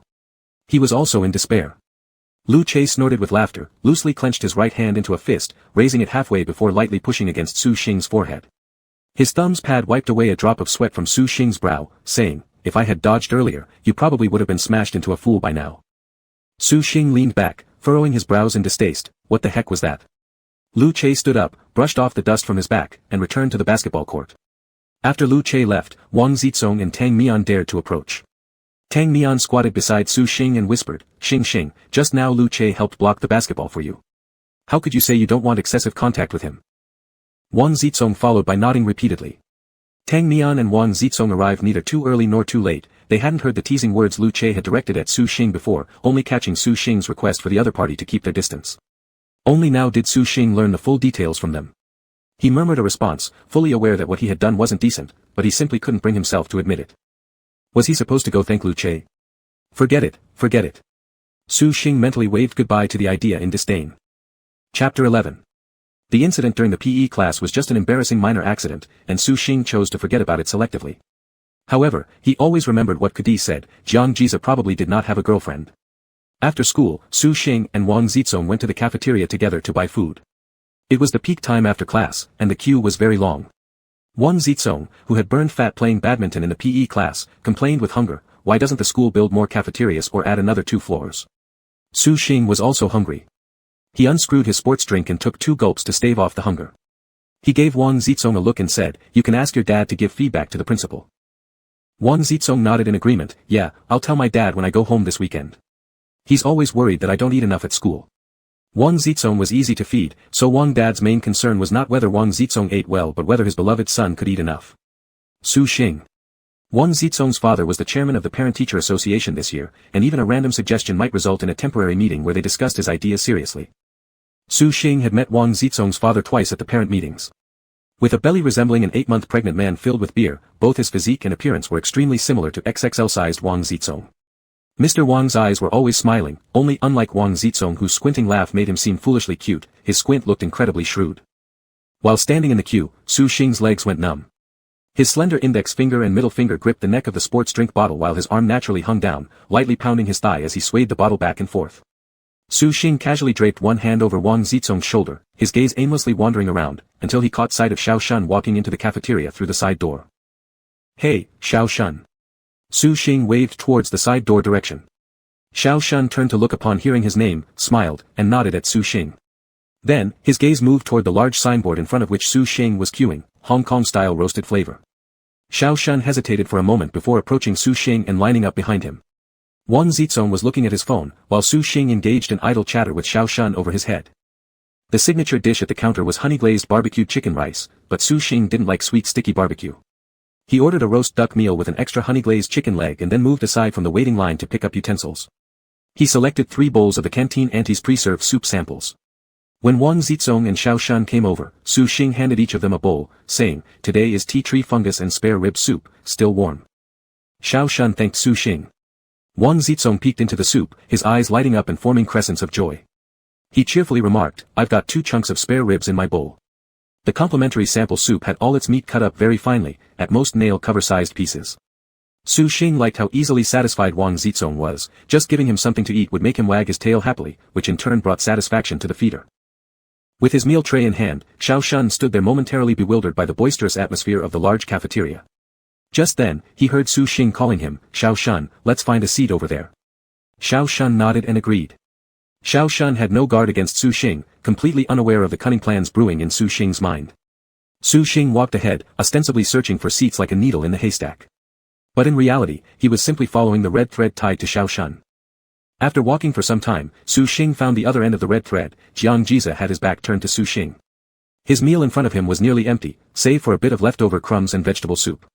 He was also in despair. Lu Che snorted with laughter, loosely clenched his right hand into a fist, raising it halfway before lightly pushing against Su Xing's forehead. His thumb's pad wiped away a drop of sweat from Su Xing's brow, saying, "If I had dodged earlier, you probably would have been smashed into a fool by now." Su Xing leaned back, furrowing his brows in distaste. What the heck was that? Lu Che stood up, brushed off the dust from his back, and returned to the basketball court. After Lu Che left, Wang Zizong and Tang Mian dared to approach. Tang Mian squatted beside Su Xing and whispered, "Xing Xing, just now Lu Che helped block the basketball for you. How could you say you don't want excessive contact with him?" Wang Zizong followed by nodding repeatedly. Tang Mian and Wang Zizong arrived neither too early nor too late. They hadn't heard the teasing words Lu Che had directed at Su Xing before, only catching Su Xing's request for the other party to keep their distance. Only now did Su Xing learn the full details from them. He murmured a response, fully aware that what he had done wasn't decent, but he simply couldn't bring himself to admit it. Was he supposed to go thank Lu Che? Forget it, forget it. Su Xing mentally waved goodbye to the idea in disdain. Chapter 11. The incident during the PE class was just an embarrassing minor accident, and Su Xing chose to forget about it selectively. However, he always remembered what Kadi said, Jiang Jiza probably did not have a girlfriend. After school, Su Xing and Wang Zizong went to the cafeteria together to buy food. It was the peak time after class, and the queue was very long. Wang Zizong, who had burned fat playing badminton in the PE class, complained with hunger, "Why doesn't the school build more cafeterias or add another 2 floors?" Su Xing was also hungry. He unscrewed his sports drink and took 2 gulps to stave off the hunger. He gave Wang Zizong a look and said, "You can ask your dad to give feedback to the principal." Wang Zizong nodded in agreement, "Yeah, I'll tell my dad when I go home this weekend. He's always worried that I don't eat enough at school." Wang Zizong was easy to feed, so Wang Dad's main concern was not whether Wang Zizong ate well but whether his beloved son could eat enough. Su Xing. Wang Zizong's father was the chairman of the Parent-Teacher Association this year, and even a random suggestion might result in a temporary meeting where they discussed his ideas seriously. Su Xing had met Wang Zizong's father twice at the parent meetings. With a belly resembling an 8-month pregnant man filled with beer, both his physique and appearance were extremely similar to XXL-sized Wang Zizong. Mr. Wang's eyes were always smiling, only unlike Wang Zizong whose squinting laugh made him seem foolishly cute, his squint looked incredibly shrewd. While standing in the queue, Su Xing's legs went numb. His slender index finger and middle finger gripped the neck of the sports drink bottle while his arm naturally hung down, lightly pounding his thigh as he swayed the bottle back and forth. Su Xing casually draped one hand over Wang Zizong's shoulder, his gaze aimlessly wandering around, until he caught sight of Xiao Shun walking into the cafeteria through the side door. "Hey, Xiao Shun." Su Xing waved towards the side door direction. Xiao Shun turned to look upon hearing his name, smiled, and nodded at Su Xing. Then, his gaze moved toward the large signboard in front of which Su Xing was queuing, Hong Kong-style roasted flavor. Xiao Shun hesitated for a moment before approaching Su Xing and lining up behind him. Wang Zizong was looking at his phone, while Su Xing engaged in idle chatter with Xiao Shun over his head. The signature dish at the counter was honey-glazed barbecued chicken rice, but Su Xing didn't like sweet sticky barbecue. He ordered a roast duck meal with an extra honey-glazed chicken leg and then moved aside from the waiting line to pick up utensils. He selected 3 bowls of the canteen auntie's pre-served soup samples. When Wang Zizong and Xiao Shun came over, Su Xing handed each of them a bowl, saying, "Today is tea tree fungus and spare rib soup, still warm." Xiao Shun thanked Su Xing. Wang Zizong peeked into the soup, his eyes lighting up and forming crescents of joy. He cheerfully remarked, "I've got 2 chunks of spare ribs in my bowl." The complimentary sample soup had all its meat cut up very finely, at most nail cover-sized pieces. Su Xing liked how easily satisfied Wang Zizong was, just giving him something to eat would make him wag his tail happily, which in turn brought satisfaction to the feeder. With his meal tray in hand, Xiao Shun stood there momentarily bewildered by the boisterous atmosphere of the large cafeteria. Just then, he heard Su Xing calling him, "Xiao Shun, let's find a seat over there." Xiao Shun nodded and agreed. Xiao Shun had no guard against Su Xing, completely unaware of the cunning plans brewing in Su Xing's mind. Su Xing walked ahead, ostensibly searching for seats like a needle in the haystack. But in reality, he was simply following the red thread tied to Xiao Shun. After walking for some time, Su Xing found the other end of the red thread. Jiang Jiza had his back turned to Su Xing. His meal in front of him was nearly empty, save for a bit of leftover crumbs and vegetable soup.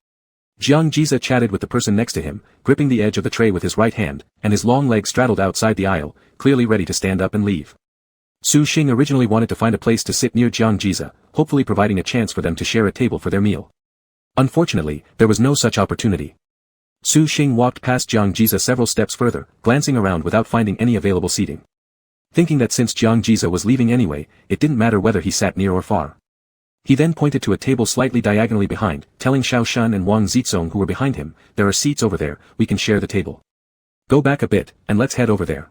Jiang Jiza chatted with the person next to him, gripping the edge of the tray with his right hand, and his long legs straddled outside the aisle, clearly ready to stand up and leave. Su Xing originally wanted to find a place to sit near Jiang Jiza, hopefully providing a chance for them to share a table for their meal. Unfortunately, there was no such opportunity. Su Xing walked past Jiang Jiza several steps further, glancing around without finding any available seating. Thinking that since Jiang Jiza was leaving anyway, it didn't matter whether he sat near or far. He then pointed to a table slightly diagonally behind, telling Xiao Shun and Wang Zizong who were behind him, "There are seats over there, we can share the table. Go back a bit, and let's head over there."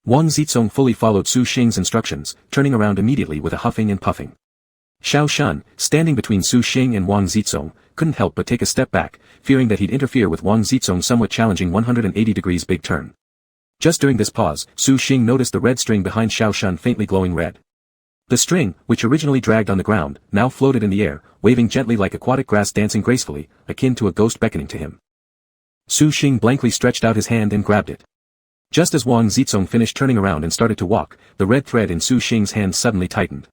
Wang Zizong fully followed Su Xing's instructions, turning around immediately with a huffing and puffing. Xiao Shun, standing between Su Xing and Wang Zizong, couldn't help but take a step back, fearing that he'd interfere with Wang Zizong's somewhat challenging 180 degrees big turn. Just during this pause, Su Xing noticed the red string behind Xiao Shun faintly glowing red. The string, which originally dragged on the ground, now floated in the air, waving gently like aquatic grass dancing gracefully, akin to a ghost beckoning to him. Su Xing blankly stretched out his hand and grabbed it. Just as Wang Zizong finished turning around and started to walk, the red thread in Su Xing's hand suddenly tightened.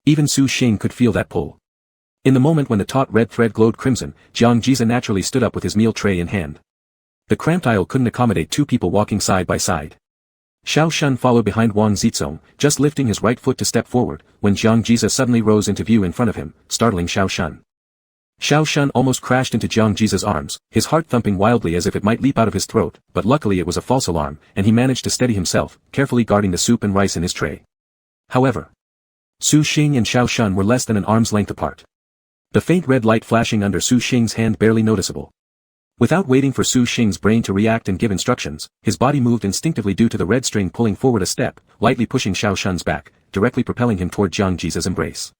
Even Su Xing could feel that pull. In the moment when the taut red thread glowed crimson, Jiang Jiza naturally stood up with his meal tray in hand. The cramped aisle couldn't accommodate 2 people walking side by side. Xiao Shun followed behind Wang Zizong, just lifting his right foot to step forward, when Jiang Jiza suddenly rose into view in front of him, startling Xiao Shun. Xiao Shun almost crashed into Jiang Jiza's arms, his heart thumping wildly as if it might leap out of his throat, but luckily it was a false alarm, and he managed to steady himself, carefully guarding the soup and rice in his tray. However, Su Xing and Xiao Shun were less than an arm's length apart. The faint red light flashing under Su Xing's hand barely noticeable. Without waiting for Su Xing's brain to react and give instructions, his body moved instinctively due to the red string pulling forward a step, lightly pushing Xiao Shun's back, directly propelling him toward Jiang Jiza's embrace.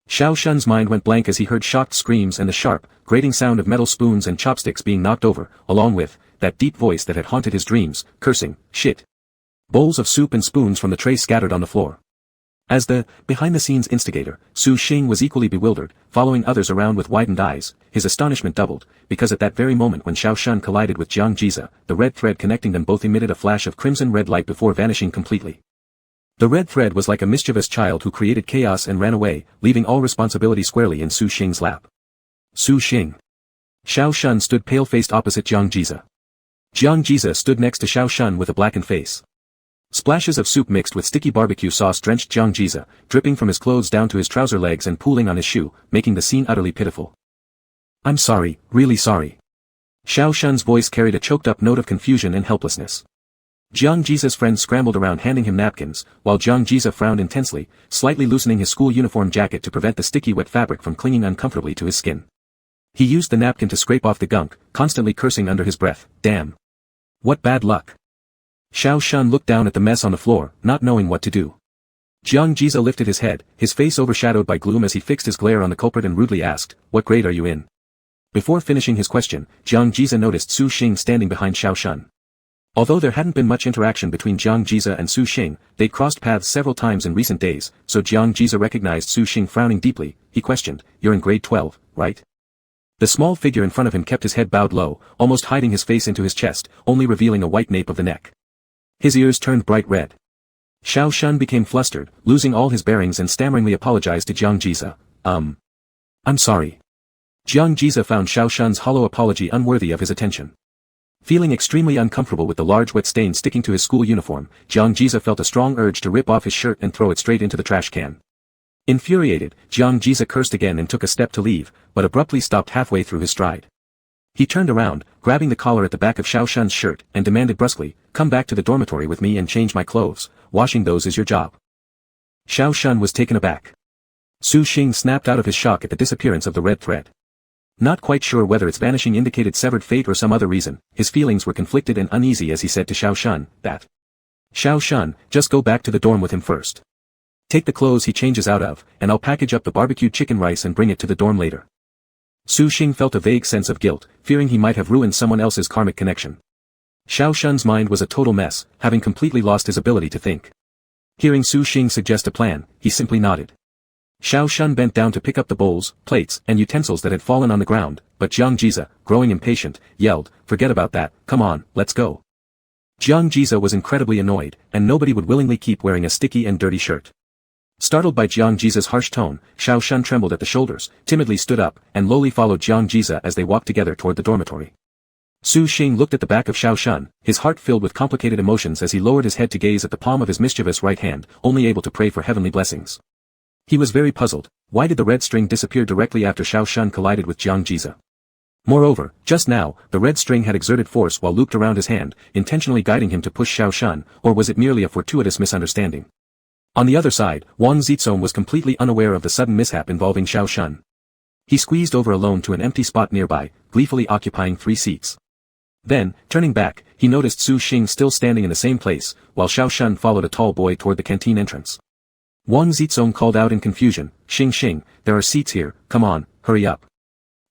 Xiao Shun's mind went blank as he heard shocked screams and the sharp, grating sound of metal spoons and chopsticks being knocked over, along with that deep voice that had haunted his dreams, cursing, "Shit." Bowls of soup and spoons from the tray scattered on the floor. As the behind-the-scenes instigator, Su Xing was equally bewildered, following others around with widened eyes. His astonishment doubled, because at that very moment when Xiao Shun collided with Jiang Jiza, the red thread connecting them both emitted a flash of crimson-red light before vanishing completely. The red thread was like a mischievous child who created chaos and ran away, leaving all responsibility squarely in Su Xing's lap. Su Xing. Xiao Shun stood pale-faced opposite Jiang Jiza. Jiang Jiza stood next to Xiao Shun with a blackened face. Splashes of soup mixed with sticky barbecue sauce drenched Jiang Jiza, dripping from his clothes down to his trouser legs and pooling on his shoe, making the scene utterly pitiful. "I'm sorry, really sorry." Xiao Shun's voice carried a choked-up note of confusion and helplessness. Jiang Jiza's friends scrambled around handing him napkins, while Jiang Jiza frowned intensely, slightly loosening his school uniform jacket to prevent the sticky wet fabric from clinging uncomfortably to his skin. He used the napkin to scrape off the gunk, constantly cursing under his breath, damn. What bad luck. Xiao Shun looked down at the mess on the floor, not knowing what to do. Jiang Jiza lifted his head, his face overshadowed by gloom as he fixed his glare on the culprit and rudely asked, what grade are you in? Before finishing his question, Jiang Jiza noticed Su Xing standing behind Xiao Shun. Although there hadn't been much interaction between Jiang Jiza and Su Xing, they'd crossed paths several times in recent days, so Jiang Jiza recognized Su Xing frowning deeply. He questioned, you're in grade 12, right? The small figure in front of him kept his head bowed low, almost hiding his face into his chest, only revealing a white nape of the neck. His ears turned bright red. Xiao Shun became flustered, losing all his bearings and stammeringly apologized to Jiang Jiza. I'm sorry. Jiang Jiza found Xiao Shun's hollow apology unworthy of his attention. Feeling extremely uncomfortable with the large wet stain sticking to his school uniform, Jiang Jiza felt a strong urge to rip off his shirt and throw it straight into the trash can. Infuriated, Jiang Jiza cursed again and took a step to leave, but abruptly stopped halfway through his stride. He turned around, grabbing the collar at the back of Xiao Shun's shirt, and demanded brusquely, come back to the dormitory with me and change my clothes, washing those is your job. Xiao Shun was taken aback. Su Xing snapped out of his shock at the disappearance of the red thread. Not quite sure whether its vanishing indicated severed fate or some other reason, his feelings were conflicted and uneasy as he said to Xiao Shun, that. Xiao Shun, just go back to the dorm with him first. Take the clothes he changes out of, and I'll package up the barbecued chicken rice and bring it to the dorm later. Su Xing felt a vague sense of guilt, fearing he might have ruined someone else's karmic connection. Xiao Shun's mind was a total mess, having completely lost his ability to think. Hearing Su Xing suggest a plan, he simply nodded. Xiao Shun bent down to pick up the bowls, plates, and utensils that had fallen on the ground, but Jiang Jiza, growing impatient, yelled, forget about that, come on, let's go. Jiang Jiza was incredibly annoyed, and nobody would willingly keep wearing a sticky and dirty shirt. Startled by Jiang Jiza's harsh tone, Xiao Shun trembled at the shoulders, timidly stood up, and lowly followed Jiang Jiza as they walked together toward the dormitory. Su Xing looked at the back of Xiao Shun, his heart filled with complicated emotions as he lowered his head to gaze at the palm of his mischievous right hand, only able to pray for heavenly blessings. He was very puzzled, why did the red string disappear directly after Xiao Shun collided with Jiang Jiza? Moreover, just now, the red string had exerted force while looped around his hand, intentionally guiding him to push Xiao Shun, or was it merely a fortuitous misunderstanding? On the other side, Wang Zizong was completely unaware of the sudden mishap involving Xiao Shun. He squeezed over alone to an empty spot nearby, gleefully occupying 3 seats. Then, turning back, he noticed Su Xing still standing in the same place, while Xiao Shun followed a tall boy toward the canteen entrance. Wang Zizong called out in confusion, Xing, there are seats here, come on, hurry up.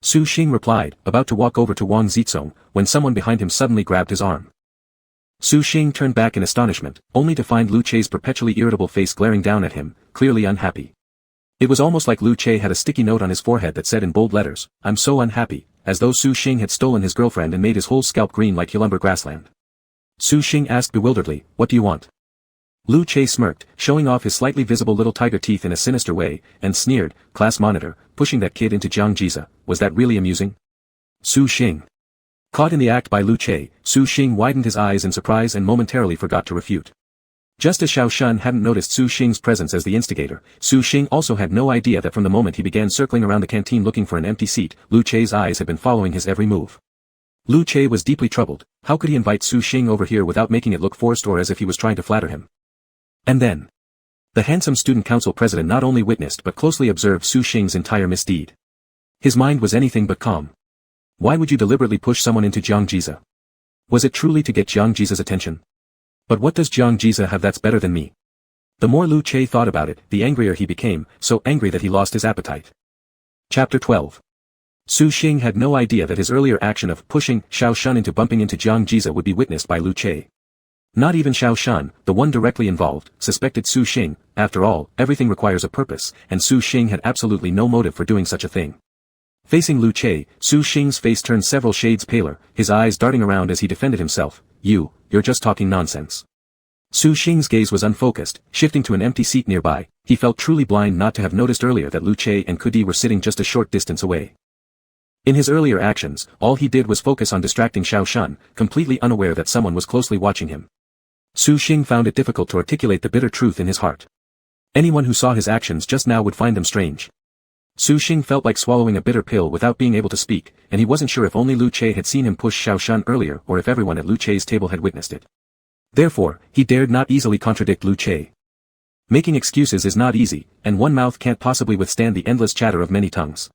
Su Xing replied, about to walk over to Wang Zizong, when someone behind him suddenly grabbed his arm. Su Xing turned back in astonishment, only to find Lu Che's perpetually irritable face glaring down at him, clearly unhappy. It was almost like Lu Che had a sticky note on his forehead that said in bold letters, I'm so unhappy, as though Su Xing had stolen his girlfriend and made his whole scalp green like Hulumber grassland. Su Xing asked bewilderedly, what do you want? Lu Che smirked, showing off his slightly visible little tiger teeth in a sinister way, and sneered, class monitor, pushing that kid into Jiang Jiza, was that really amusing? Su Xing. Caught in the act by Lu Che, Su Xing widened his eyes in surprise and momentarily forgot to refute. Just as Xiao Shun hadn't noticed Su Xing's presence as the instigator, Su Xing also had no idea that from the moment he began circling around the canteen looking for an empty seat, Lu Che's eyes had been following his every move. Lu Che was deeply troubled, how could he invite Su Xing over here without making it look forced or as if he was trying to flatter him? And then, the handsome student council president not only witnessed but closely observed Su Xing's entire misdeed. His mind was anything but calm. Why would you deliberately push someone into Jiang Jiza? Was it truly to get Jiang Jiza's attention? But what does Jiang Jiza have that's better than me? The more Lu Che thought about it, the angrier he became, so angry that he lost his appetite. Chapter 12. Su Xing had no idea that his earlier action of pushing Xiao Shun into bumping into Jiang Jiza would be witnessed by Lu Che. Not even Xiao Shun, the one directly involved, suspected Su Xing. After all, everything requires a purpose, and Su Xing had absolutely no motive for doing such a thing. Facing Lu Che, Su Xing's face turned several shades paler, his eyes darting around as he defended himself. You're just talking nonsense. Su Xing's gaze was unfocused, shifting to an empty seat nearby. He felt truly blind not to have noticed earlier that Lu Che and Kudi were sitting just a short distance away. In his earlier actions, all he did was focus on distracting Xiao Shun, completely unaware that someone was closely watching him. Su Xing found it difficult to articulate the bitter truth in his heart. Anyone who saw his actions just now would find them strange. Su Xing felt like swallowing a bitter pill without being able to speak, and he wasn't sure if only Lu Che had seen him push Xiao Shun earlier or if everyone at Lu Che's table had witnessed it. Therefore, he dared not easily contradict Lu Che. Making excuses is not easy, and one mouth can't possibly withstand the endless chatter of many tongues.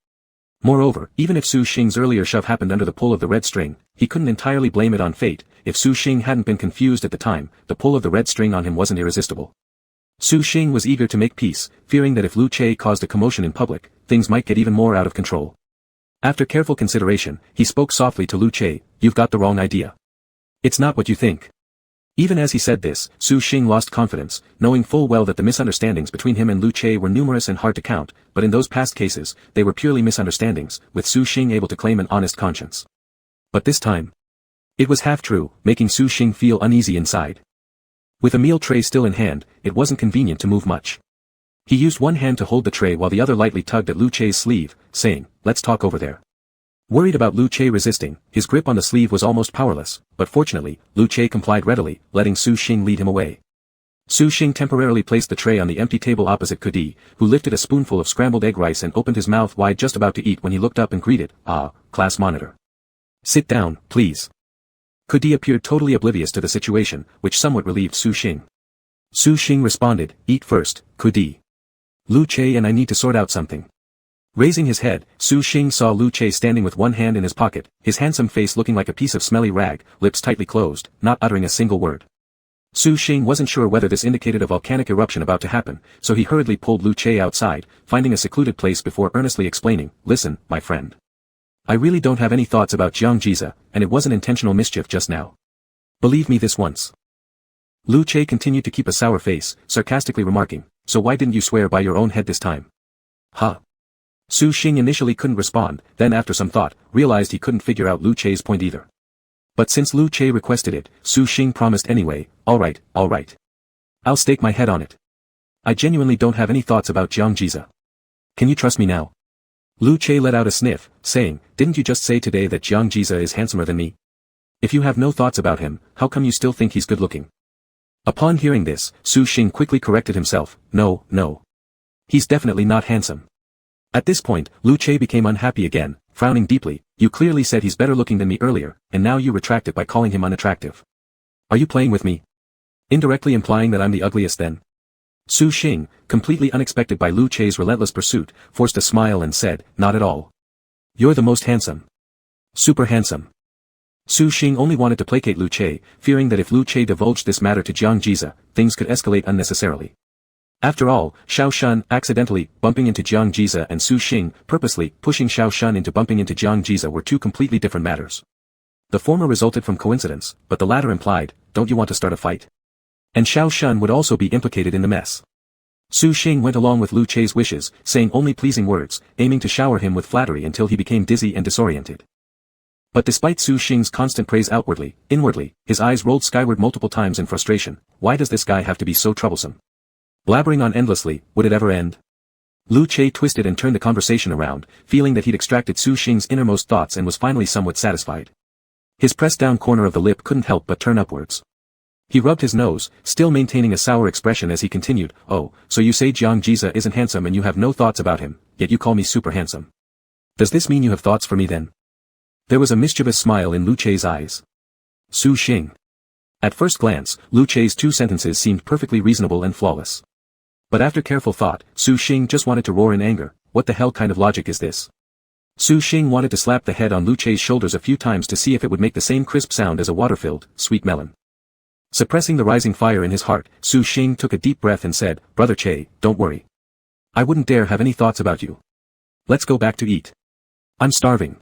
Moreover, even if Su Xing's earlier shove happened under the pull of the red string, he couldn't entirely blame it on fate. If Su Xing hadn't been confused at the time, the pull of the red string on him wasn't irresistible. Su Xing was eager to make peace, fearing that if Lu Che caused a commotion in public, things might get even more out of control. After careful consideration, he spoke softly to Lu Che, "You've got the wrong idea. It's not what you think." Even as he said this, Su Xing lost confidence, knowing full well that the misunderstandings between him and Lu Che were numerous and hard to count, but in those past cases, they were purely misunderstandings, with Su Xing able to claim an honest conscience. But this time, it was half true, making Su Xing feel uneasy inside. With a meal tray still in hand, it wasn't convenient to move much. He used one hand to hold the tray while the other lightly tugged at Lu Che's sleeve, saying, "Let's talk over there." Worried about Lu Che resisting, his grip on the sleeve was almost powerless, but fortunately, Lu Che complied readily, letting Su Xing lead him away. Su Xing temporarily placed the tray on the empty table opposite Kudi, who lifted a spoonful of scrambled egg rice and opened his mouth wide just about to eat when he looked up and greeted, "Ah, class monitor. Sit down, please." Kudi appeared totally oblivious to the situation, which somewhat relieved Su Xing. Su Xing responded, "Eat first, Kudi. Lu Che and I need to sort out something." Raising his head, Su Xing saw Lu Che standing with one hand in his pocket, his handsome face looking like a piece of smelly rag, lips tightly closed, not uttering a single word. Su Xing wasn't sure whether this indicated a volcanic eruption about to happen, so he hurriedly pulled Lu Che outside, finding a secluded place before earnestly explaining, "Listen, my friend. I really don't have any thoughts about Jiang Jiza, and it wasn't intentional mischief just now. Believe me this once." Lu Che continued to keep a sour face, sarcastically remarking, "So why didn't you swear by your own head this time?" "Huh?" Su Xing initially couldn't respond, then after some thought, realized he couldn't figure out Lu Che's point either. But since Lu Che requested it, Su Xing promised anyway, all right. I'll stake my head on it. I genuinely don't have any thoughts about Jiang Jiza. Can you trust me now?" Lu Che let out a sniff, saying, "Didn't you just say today that Jiang Jiza is handsomer than me? If you have no thoughts about him, how come you still think he's good-looking?" Upon hearing this, Su Xing quickly corrected himself, No. He's definitely not handsome." At this point, Lu Che became unhappy again, frowning deeply, "You clearly said he's better looking than me earlier, and now you retract it by calling him unattractive. Are you playing with me? Indirectly implying that I'm the ugliest then?" Su Xing, completely unexpected by Lu Che's relentless pursuit, forced a smile and said, "Not at all. You're the most handsome. Super handsome." Su Xing only wanted to placate Lu Che, fearing that if Lu Che divulged this matter to Jiang Jiza, things could escalate unnecessarily. After all, Xiao Shun accidentally bumping into Jiang Jiza and Su Xing purposely pushing Xiao Shun into bumping into Jiang Jiza were two completely different matters. The former resulted from coincidence, but the latter implied, "Don't you want to start a fight?" And Xiao Shun would also be implicated in the mess. Su Xing went along with Lu Che's wishes, saying only pleasing words, aiming to shower him with flattery until he became dizzy and disoriented. But despite Su Xing's constant praise outwardly, inwardly, his eyes rolled skyward multiple times in frustration. Why does this guy have to be so troublesome? Blabbering on endlessly, would it ever end? Lu Che twisted and turned the conversation around, feeling that he'd extracted Su Xing's innermost thoughts and was finally somewhat satisfied. His pressed down corner of the lip couldn't help but turn upwards. He rubbed his nose, still maintaining a sour expression as he continued, "Oh, so you say Jiang Jiza isn't handsome and you have no thoughts about him, yet you call me super handsome. Does this mean you have thoughts for me then?" There was a mischievous smile in Lu Che's eyes. Su Xing. At first glance, Lu Che's two sentences seemed perfectly reasonable and flawless. But after careful thought, Su Xing just wanted to roar in anger. What the hell kind of logic is this? Su Xing wanted to slap the head on Lu Che's shoulders a few times to see if it would make the same crisp sound as a water-filled, sweet melon. Suppressing the rising fire in his heart, Su Xing took a deep breath and said, "Brother Che, don't worry. I wouldn't dare have any thoughts about you. Let's go back to eat. I'm starving."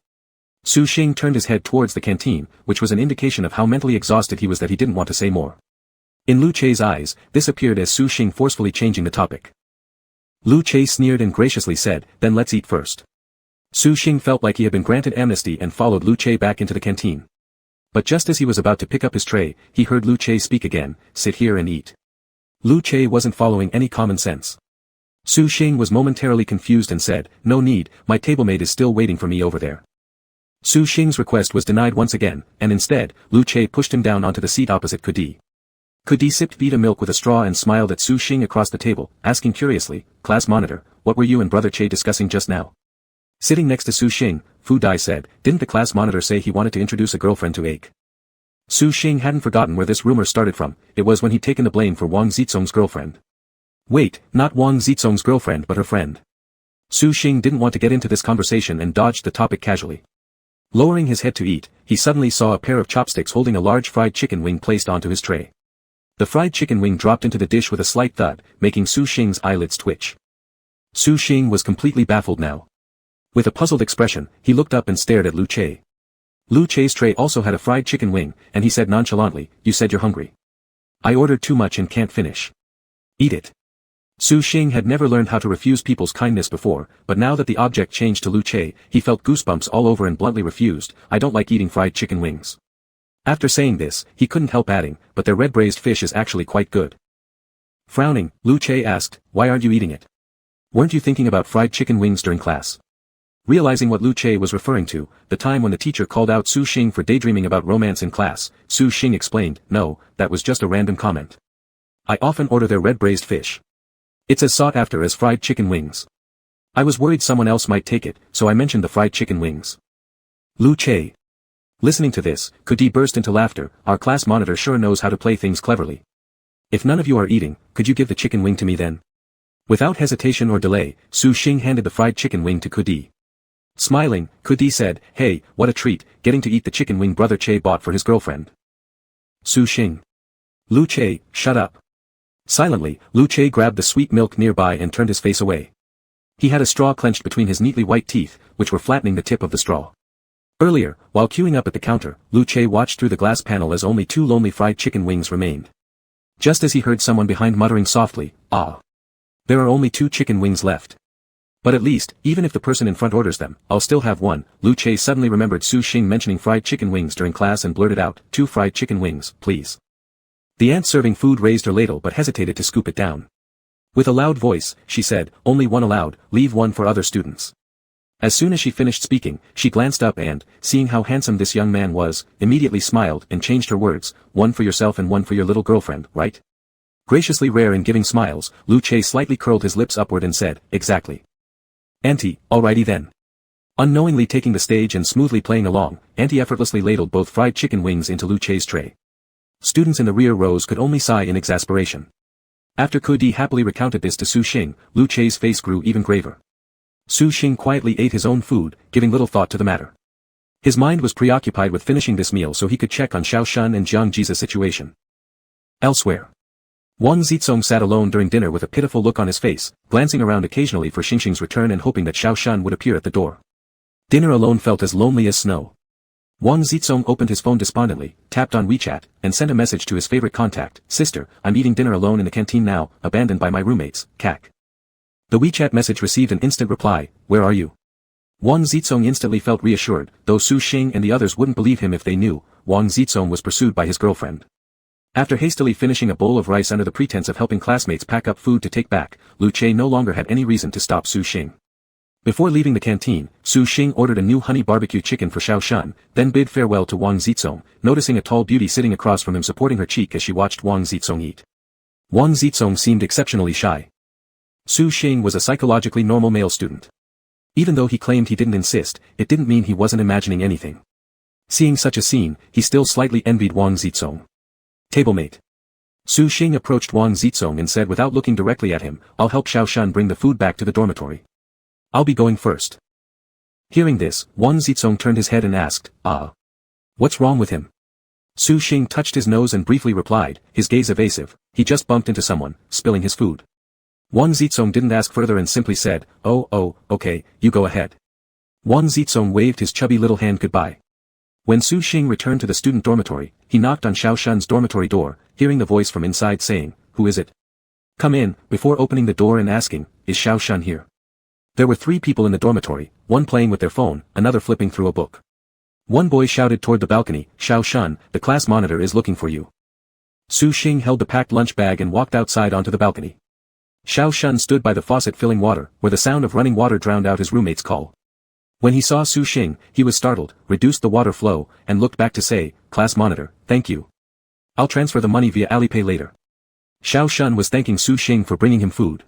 Su Xing turned his head towards the canteen, which was an indication of how mentally exhausted he was that he didn't want to say more. In Lu Che's eyes, this appeared as Su Xing forcefully changing the topic. Lu Che sneered and graciously said, "Then let's eat first." Su Xing felt like he had been granted amnesty and followed Lu Che back into the canteen. But just as he was about to pick up his tray, he heard Lu Che speak again, "Sit here and eat." Lu Che wasn't following any common sense. Su Xing was momentarily confused and said, "No need, my tablemate is still waiting for me over there." Su Xing's request was denied once again, and instead, Lu Che pushed him down onto the seat opposite Kudi. Kudi sipped Vita milk with a straw and smiled at Su Xing across the table, asking curiously, "Class monitor, what were you and Brother Che discussing just now?" Sitting next to Su Xing, Fu Dai said, "Didn't the class monitor say he wanted to introduce a girlfriend to Ake?" Su Xing hadn't forgotten where this rumor started from. It was when he'd taken the blame for Wang Zizong's girlfriend. Wait, not Wang Zizong's girlfriend but her friend. Su Xing didn't want to get into this conversation and dodged the topic casually. Lowering his head to eat, he suddenly saw a pair of chopsticks holding a large fried chicken wing placed onto his tray. The fried chicken wing dropped into the dish with a slight thud, making Su Xing's eyelids twitch. Su Xing was completely baffled now. With a puzzled expression, he looked up and stared at Lu Che. Lu Che's tray also had a fried chicken wing, and he said nonchalantly, "You said you're hungry. I ordered too much and can't finish. Eat it." Su Xing had never learned how to refuse people's kindness before, but now that the object changed to Lu Che, he felt goosebumps all over and bluntly refused, "I don't like eating fried chicken wings." After saying this, he couldn't help adding, "But their red braised fish is actually quite good." Frowning, Lu Che asked, "Why aren't you eating it? Weren't you thinking about fried chicken wings during class?" Realizing what Lu Che was referring to, the time when the teacher called out Su Xing for daydreaming about romance in class, Su Xing explained, "No, that was just a random comment. I often order their red braised fish. It's as sought after as fried chicken wings. I was worried someone else might take it, so I mentioned the fried chicken wings." Lu Che. Listening to this, Kudi burst into laughter. "Our class monitor sure knows how to play things cleverly. If none of you are eating, could you give the chicken wing to me then?" Without hesitation or delay, Su Xing handed the fried chicken wing to Kudi. Smiling, Kudi said, "Hey, what a treat, getting to eat the chicken wing brother Che bought for his girlfriend." Su Xing. "Lu Che, shut up." Silently, Lu Che grabbed the sweet milk nearby and turned his face away. He had a straw clenched between his neatly white teeth, which were flattening the tip of the straw. Earlier, while queuing up at the counter, Lu Che watched through the glass panel as only 2 lonely fried chicken wings remained. Just as he heard someone behind muttering softly, "Ah. There are only 2 chicken wings left. But at least, even if the person in front orders them, I'll still have one." Lu Che suddenly remembered Su Xing mentioning fried chicken wings during class and blurted out, "2 fried chicken wings, please." The aunt serving food raised her ladle but hesitated to scoop it down. With a loud voice, she said, "Only one allowed, leave one for other students." As soon as she finished speaking, she glanced up and, seeing how handsome this young man was, immediately smiled and changed her words, "One for yourself and one for your little girlfriend, right?" Graciously rare in giving smiles, Lu Che slightly curled his lips upward and said, "Exactly. Auntie, alrighty then." Unknowingly taking the stage and smoothly playing along, Auntie effortlessly ladled both fried chicken wings into Lu Che's tray. Students in the rear rows could only sigh in exasperation. After Kudi happily recounted this to Su Xing, Lu Che's face grew even graver. Su Xing quietly ate his own food, giving little thought to the matter. His mind was preoccupied with finishing this meal so he could check on Xiao Shun and Jiang Ji's situation. Elsewhere, Wang Zizong sat alone during dinner with a pitiful look on his face, glancing around occasionally for Xingxing's return and hoping that Xiao Shun would appear at the door. Dinner alone felt as lonely as snow. Wang Zizong opened his phone despondently, tapped on WeChat, and sent a message to his favorite contact, "Sister, I'm eating dinner alone in the canteen now, abandoned by my roommates, cac." The WeChat message received an instant reply, "Where are you?" Wang Zizong instantly felt reassured, though Su Xing and the others wouldn't believe him if they knew. Wang Zizong was pursued by his girlfriend. After hastily finishing a bowl of rice under the pretense of helping classmates pack up food to take back, Lu Che no longer had any reason to stop Su Xing. Before leaving the canteen, Su Xing ordered a new honey barbecue chicken for Xiao Shun, then bid farewell to Wang Zizong, noticing a tall beauty sitting across from him supporting her cheek as she watched Wang Zizong eat. Wang Zizong seemed exceptionally shy. Su Xing was a psychologically normal male student. Even though he claimed he didn't insist, it didn't mean he wasn't imagining anything. Seeing such a scene, he still slightly envied Wang Zizong. "Tablemate." Su Xing approached Wang Zizong and said without looking directly at him, "I'll help Xiao Shun bring the food back to the dormitory. I'll be going first." Hearing this, Wang Zizong turned his head and asked, "Ah. What's wrong with him?" Su Xing touched his nose and briefly replied, his gaze evasive, "He just bumped into someone, spilling his food." Wang Zizong didn't ask further and simply said, Oh, okay, you go ahead." Wang Zizong waved his chubby little hand goodbye. When Su Xing returned to the student dormitory, he knocked on Xiao Shun's dormitory door, hearing the voice from inside saying, "Who is it?" "Come in," before opening the door and asking, "Is Xiao Shun here?" There were 3 people in the dormitory, one playing with their phone, another flipping through a book. One boy shouted toward the balcony, "Xiao Shun, the class monitor is looking for you." Su Xing held the packed lunch bag and walked outside onto the balcony. Xiao Shun stood by the faucet filling water, where the sound of running water drowned out his roommate's call. When he saw Su Xing, he was startled, reduced the water flow, and looked back to say, "Class monitor, thank you. I'll transfer the money via Alipay later." Xiao Shun was thanking Su Xing for bringing him food.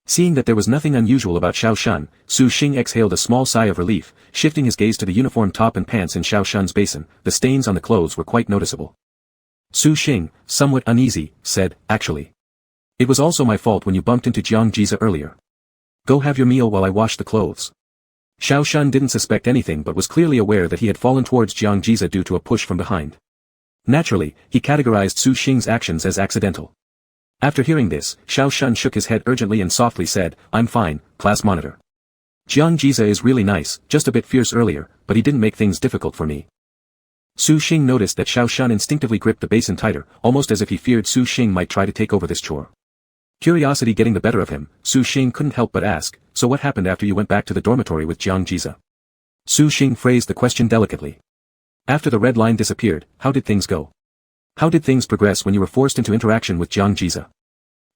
Seeing that there was nothing unusual about Xiao Shun, Su Xing exhaled a small sigh of relief, shifting his gaze to the uniform top and pants in Xiao Shun's basin. The stains on the clothes were quite noticeable. Su Xing, somewhat uneasy, said, "Actually, it was also my fault when you bumped into Jiang Jiza earlier." Go have your meal while I wash the clothes. Xiao Shun didn't suspect anything but was clearly aware that he had fallen towards Jiang Jiza due to a push from behind. Naturally, he categorized Su Xing's actions as accidental. After hearing this, Xiao Shun shook his head urgently and softly said, I'm fine, class monitor. Jiang Jiza is really nice, just a bit fierce earlier, but he didn't make things difficult for me. Su Xing noticed that Xiao Shun instinctively gripped the basin tighter, almost as if he feared Su Xing might try to take over this chore. Curiosity getting the better of him, Su Xing couldn't help but ask, so what happened after you went back to the dormitory with Jiang Jiza? Su Xing phrased the question delicately. After the red line disappeared, how did things go? How did things progress when you were forced into interaction with Jiang Jiza?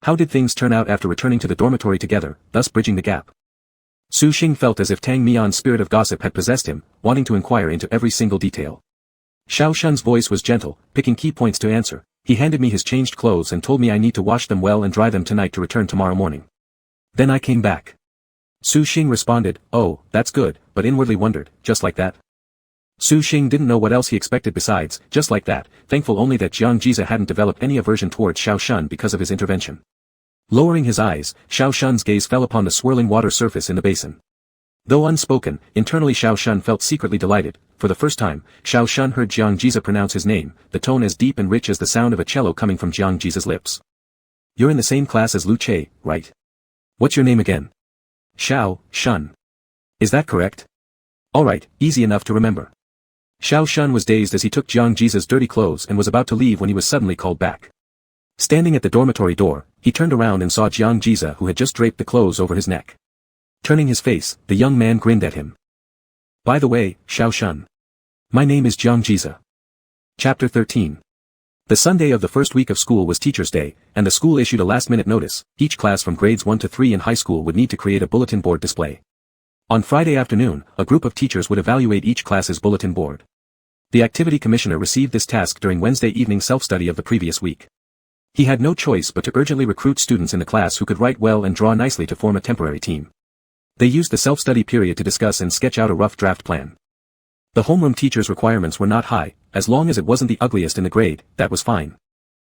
How did things turn out after returning to the dormitory together, thus bridging the gap? Su Xing felt as if Tang Mian's spirit of gossip had possessed him, wanting to inquire into every single detail. Xiao Shun's voice was gentle, picking key points to answer. He handed me his changed clothes and told me I need to wash them well and dry them tonight to return tomorrow morning. Then I came back. Su Xing responded, oh, that's good, but inwardly wondered, just like that? Su Xing didn't know what else he expected besides, just like that, thankful only that Jiang Jiza hadn't developed any aversion towards Xiao Shun because of his intervention. Lowering his eyes, Xiao Shun's gaze fell upon the swirling water surface in the basin. Though unspoken, internally Xiao Shun felt secretly delighted. For the first time, Xiao Shun heard Jiang Jiza pronounce his name, the tone as deep and rich as the sound of a cello coming from Jiang Jiza's lips. You're in the same class as Lu Che, right? What's your name again? Xiao Shun. Is that correct? Alright, easy enough to remember. Xiao Shun was dazed as he took Jiang Jiza's dirty clothes and was about to leave when he was suddenly called back. Standing at the dormitory door, he turned around and saw Jiang Jiza who had just draped the clothes over his neck. Turning his face, the young man grinned at him. By the way, Xiao Shun. My name is Jiang Jiza. Chapter 13. The Sunday of the first week of school was Teacher's Day, and the school issued a last-minute notice. Each class from grades 1 to 3 in high school would need to create a bulletin board display. On Friday afternoon, a group of teachers would evaluate each class's bulletin board. The activity commissioner received this task during Wednesday evening self-study of the previous week. He had no choice but to urgently recruit students in the class who could write well and draw nicely to form a temporary team. They used the self-study period to discuss and sketch out a rough draft plan. The homeroom teacher's requirements were not high, as long as it wasn't the ugliest in the grade, that was fine.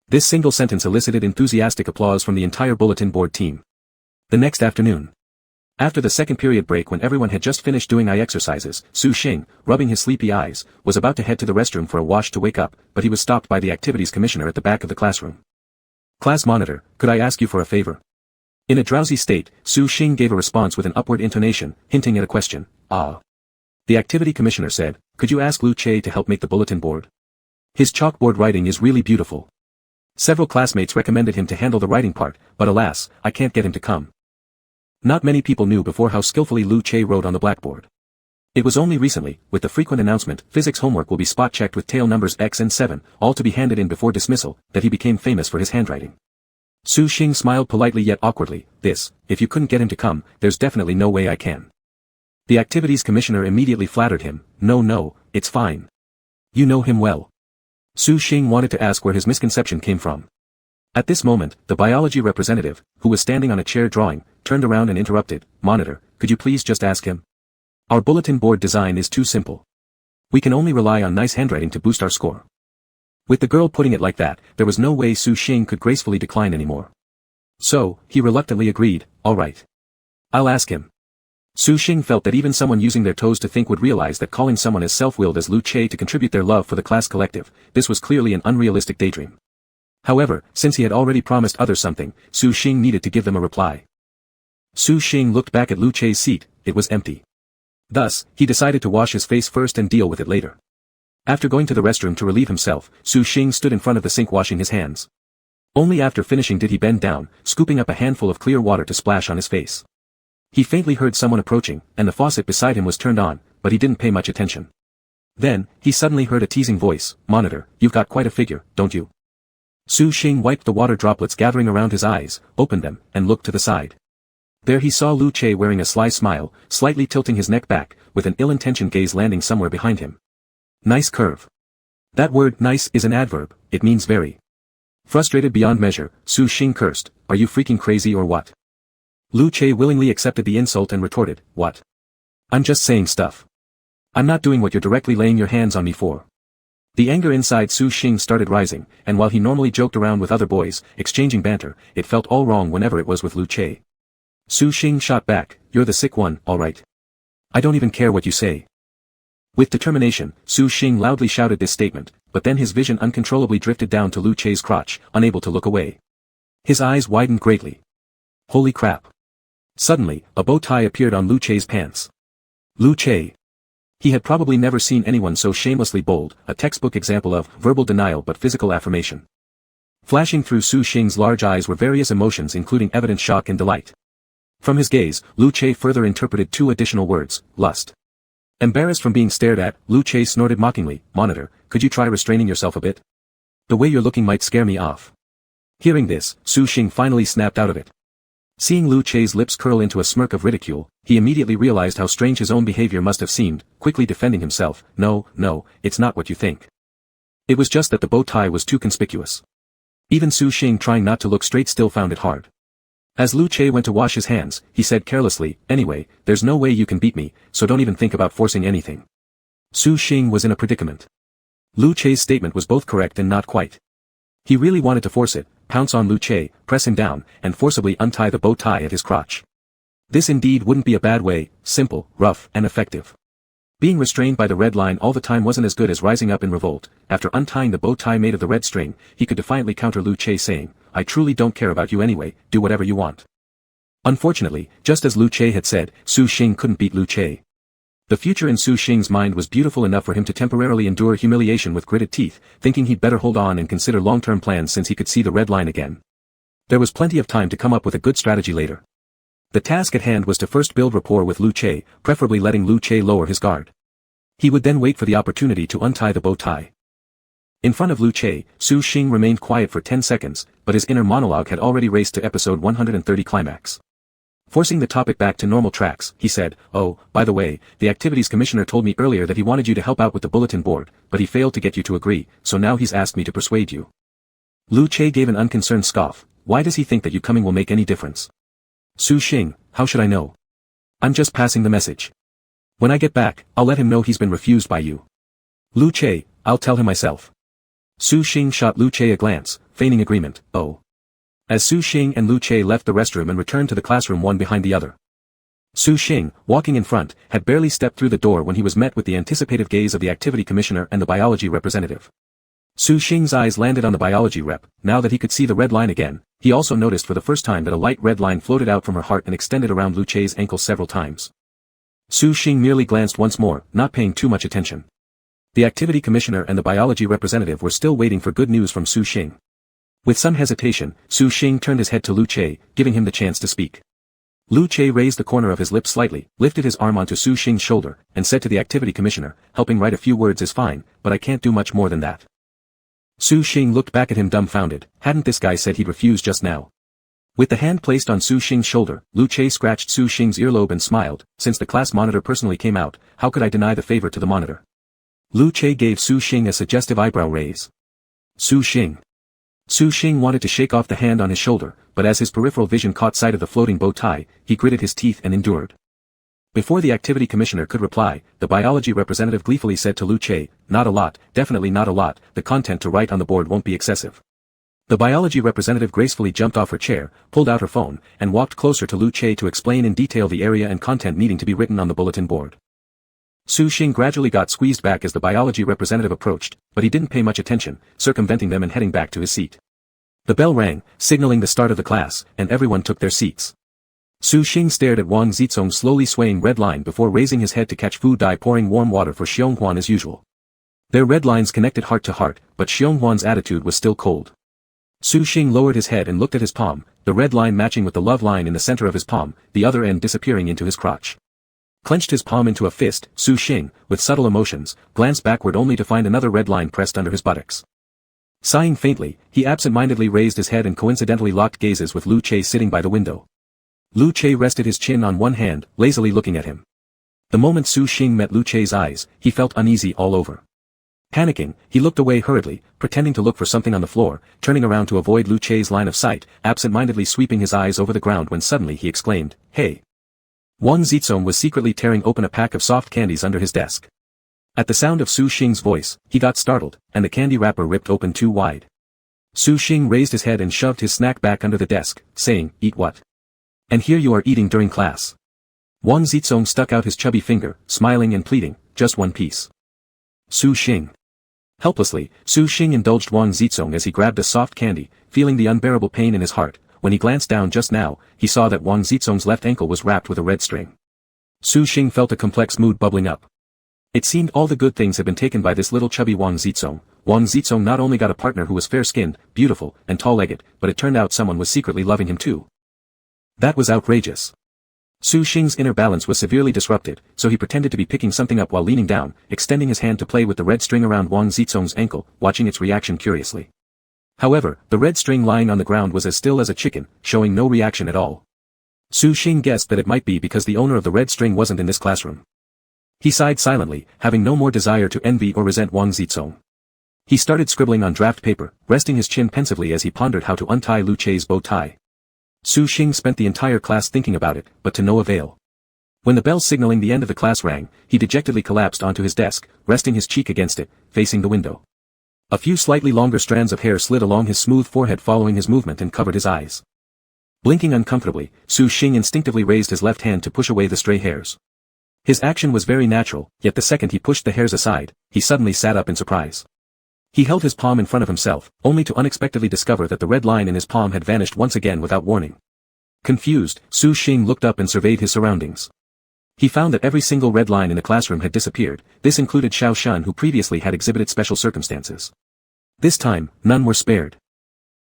This single sentence elicited enthusiastic applause from the entire bulletin board team. The next afternoon. After the second period break when everyone had just finished doing eye exercises, Su Xing, rubbing his sleepy eyes, was about to head to the restroom for a wash to wake up, but he was stopped by the activities commissioner at the back of the classroom. Class monitor, could I ask you for a favor? In a drowsy state, Su Xing gave a response with an upward intonation, hinting at a question. The activity commissioner said, could you ask Lu Che to help make the bulletin board? His chalkboard writing is really beautiful. Several classmates recommended him to handle the writing part, but alas, I can't get him to come. Not many people knew before how skillfully Lu Che wrote on the blackboard. It was only recently, with the frequent announcement, physics homework will be spot-checked with tail numbers X and 7, all to be handed in before dismissal, that he became famous for his handwriting. Su Xing smiled politely yet awkwardly, if you couldn't get him to come, there's definitely no way I can. The activities commissioner immediately flattered him, no, it's fine. You know him well. Su Xing wanted to ask where his misconception came from. At this moment, the biology representative, who was standing on a chair drawing, turned around and interrupted, Monitor, could you please just ask him? Our bulletin board design is too simple. We can only rely on nice handwriting to boost our score. With the girl putting it like that, there was no way Su Xing could gracefully decline anymore. So, he reluctantly agreed, alright. I'll ask him. Su Xing felt that even someone using their toes to think would realize that calling someone as self-willed as Lu Che to contribute their love for the class collective, this was clearly an unrealistic daydream. However, since he had already promised others something, Su Xing needed to give them a reply. Su Xing looked back at Lu Che's seat, it was empty. Thus, he decided to wash his face first and deal with it later. After going to the restroom to relieve himself, Su Xing stood in front of the sink washing his hands. Only after finishing did he bend down, scooping up a handful of clear water to splash on his face. He faintly heard someone approaching, and the faucet beside him was turned on, but he didn't pay much attention. Then, he suddenly heard a teasing voice, Monitor, you've got quite a figure, don't you? Su Xing wiped the water droplets gathering around his eyes, opened them, and looked to the side. There he saw Lu Che wearing a sly smile, slightly tilting his neck back, with an ill-intentioned gaze landing somewhere behind him. Nice curve. That word nice is an adverb, it means very. Frustrated beyond measure, Su Xing cursed, are you freaking crazy or what? Lu Che willingly accepted the insult and retorted, what? I'm just saying stuff. I'm not doing what you're directly laying your hands on me for. The anger inside Su Xing started rising, and while he normally joked around with other boys, exchanging banter, it felt all wrong whenever it was with Lu Che. Su Xing shot back, "You're the sick one, all right. I don't even care what you say." With determination, Su Xing loudly shouted this statement, but then his vision uncontrollably drifted down to Lu Che's crotch, unable to look away. His eyes widened greatly. Holy crap. Suddenly, a bow tie appeared on Lu Che's pants. Lu Che. He had probably never seen anyone so shamelessly bold, a textbook example of verbal denial but physical affirmation. Flashing through Su Xing's large eyes were various emotions including evident shock and delight. From his gaze, Lu Che further interpreted two additional words, lust. Embarrassed from being stared at, Lu Che snorted mockingly, "Monitor, could you try restraining yourself a bit? The way you're looking might scare me off." Hearing this, Su Xing finally snapped out of it. Seeing Lu Che's lips curl into a smirk of ridicule, he immediately realized how strange his own behavior must have seemed, quickly defending himself, "No, it's not what you think. It was just that the bow tie was too conspicuous." Even Su Xing trying not to look straight still found it hard. As Lu Che went to wash his hands, he said carelessly, "Anyway, there's no way you can beat me, so don't even think about forcing anything." Su Xing was in a predicament. Lu Che's statement was both correct and not quite. He really wanted to force it, pounce on Lu Che, press him down, and forcibly untie the bow tie at his crotch. This indeed wouldn't be a bad way, simple, rough, and effective. Being restrained by the red line all the time wasn't as good as rising up in revolt. After untying the bow tie made of the red string, he could defiantly counter Lu Che saying, "I truly don't care about you anyway, do whatever you want." Unfortunately, just as Lu Che had said, Su Xing couldn't beat Lu Che. The future in Su Xing's mind was beautiful enough for him to temporarily endure humiliation with gritted teeth, thinking he'd better hold on and consider long-term plans since he could see the red line again. There was plenty of time to come up with a good strategy later. The task at hand was to first build rapport with Lu Che, preferably letting Lu Che lower his guard. He would then wait for the opportunity to untie the bow tie. In front of Lu Che, Su Xing remained quiet for 10 seconds, but his inner monologue had already raced to episode 130 climax. Forcing the topic back to normal tracks, he said, "Oh, by the way, the activities commissioner told me earlier that he wanted you to help out with the bulletin board, but he failed to get you to agree, so now he's asked me to persuade you." Lu Che gave an unconcerned scoff. "Why does he think that you coming will make any difference?" "Su Xing, how should I know? I'm just passing the message. When I get back, I'll let him know he's been refused by you." "Lu Che, I'll tell him myself." Su Xing shot Lu Che a glance, feigning agreement, "Oh." As Su Xing and Lu Che left the restroom and returned to the classroom one behind the other. Su Xing, walking in front, had barely stepped through the door when he was met with the anticipative gaze of the activity commissioner and the biology representative. Su Xing's eyes landed on the biology rep. Now that he could see the red line again, he also noticed for the first time that a light red line floated out from her heart and extended around Lu Che's ankle several times. Su Xing merely glanced once more, not paying too much attention. The activity commissioner and the biology representative were still waiting for good news from Su Xing. With some hesitation, Su Xing turned his head to Lu Che, giving him the chance to speak. Lu Che raised the corner of his lips slightly, lifted his arm onto Su Xing's shoulder, and said to the activity commissioner, "Helping write a few words is fine, but I can't do much more than that." Su Xing looked back at him dumbfounded. Hadn't this guy said he'd refuse just now? With the hand placed on Su Xing's shoulder, Lu Che scratched Su Xing's earlobe and smiled, "Since the class monitor personally came out, how could I deny the favor to the monitor?" Lu Che gave Su Xing a suggestive eyebrow raise. "Su Xing." Su Xing wanted to shake off the hand on his shoulder, but as his peripheral vision caught sight of the floating bow tie, he gritted his teeth and endured. Before the activity commissioner could reply, the biology representative gleefully said to Lu Che, "Not a lot, definitely not a lot, the content to write on the board won't be excessive." The biology representative gracefully jumped off her chair, pulled out her phone, and walked closer to Lu Che to explain in detail the area and content needing to be written on the bulletin board. Su Xing gradually got squeezed back as the biology representative approached, but he didn't pay much attention, circumventing them and heading back to his seat. The bell rang, signaling the start of the class, and everyone took their seats. Su Xing stared at Wang Zizong's slowly swaying red line before raising his head to catch Fu Dai pouring warm water for Xionghuan as usual. Their red lines connected heart to heart, but Xionghuan's attitude was still cold. Su Xing lowered his head and looked at his palm, the red line matching with the love line in the center of his palm, the other end disappearing into his crotch. Clenched his palm into a fist, Su Xing, with subtle emotions, glanced backward only to find another red line pressed under his buttocks. Sighing faintly, he absent-mindedly raised his head and coincidentally locked gazes with Lu Che sitting by the window. Lu Che rested his chin on one hand, lazily looking at him. The moment Su Xing met Lu Che's eyes, he felt uneasy all over. Panicking, he looked away hurriedly, pretending to look for something on the floor, turning around to avoid Lu Che's line of sight, absent-mindedly sweeping his eyes over the ground when suddenly he exclaimed, "Hey!" Wang Zizong was secretly tearing open a pack of soft candies under his desk. At the sound of Su Xing's voice, he got startled, and the candy wrapper ripped open too wide. Su Xing raised his head and shoved his snack back under the desk, saying, "Eat what?" And here you are eating during class. Wang Zizong stuck out his chubby finger, smiling and pleading, just one piece. Su Xing. Helplessly, Su Xing indulged Wang Zizong as he grabbed a soft candy, feeling the unbearable pain in his heart. When he glanced down just now, he saw that Wang Zizong's left ankle was wrapped with a red string. Su Xing felt a complex mood bubbling up. It seemed all the good things had been taken by this little chubby Wang Zizong. Wang Zizong not only got a partner who was fair-skinned, beautiful, and tall-legged, but it turned out someone was secretly loving him too. That was outrageous. Su Xing's inner balance was severely disrupted, so he pretended to be picking something up while leaning down, extending his hand to play with the red string around Wang Zizong's ankle, watching its reaction curiously. However, the red string lying on the ground was as still as a chicken, showing no reaction at all. Su Xing guessed that it might be because the owner of the red string wasn't in this classroom. He sighed silently, having no more desire to envy or resent Wang Zizong. He started scribbling on draft paper, resting his chin pensively as he pondered how to untie Lu Chei's bow tie. Su Xing spent the entire class thinking about it, but to no avail. When the bell signaling the end of the class rang, he dejectedly collapsed onto his desk, resting his cheek against it, facing the window. A few slightly longer strands of hair slid along his smooth forehead following his movement and covered his eyes. Blinking uncomfortably, Su Xing instinctively raised his left hand to push away the stray hairs. His action was very natural, yet the second he pushed the hairs aside, he suddenly sat up in surprise. He held his palm in front of himself, only to unexpectedly discover that the red line in his palm had vanished once again without warning. Confused, Su Xing looked up and surveyed his surroundings. He found that every single red line in the classroom had disappeared. This included Xiao Shan, who previously had exhibited special circumstances. This time, none were spared.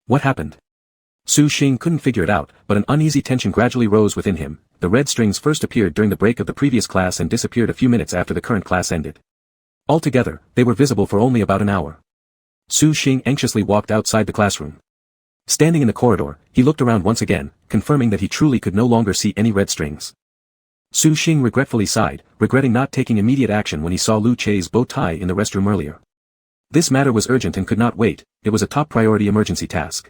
What happened? Su Xing couldn't figure it out, but an uneasy tension gradually rose within him. The red strings first appeared during the break of the previous class and disappeared a few minutes after the current class ended. Altogether, they were visible for only about an hour. Su Xing anxiously walked outside the classroom. Standing in the corridor, he looked around once again, confirming that he truly could no longer see any red strings. Su Xing regretfully sighed, regretting not taking immediate action when he saw Lu Chei's bow tie in the restroom earlier. This matter was urgent and could not wait. It was a top priority emergency task.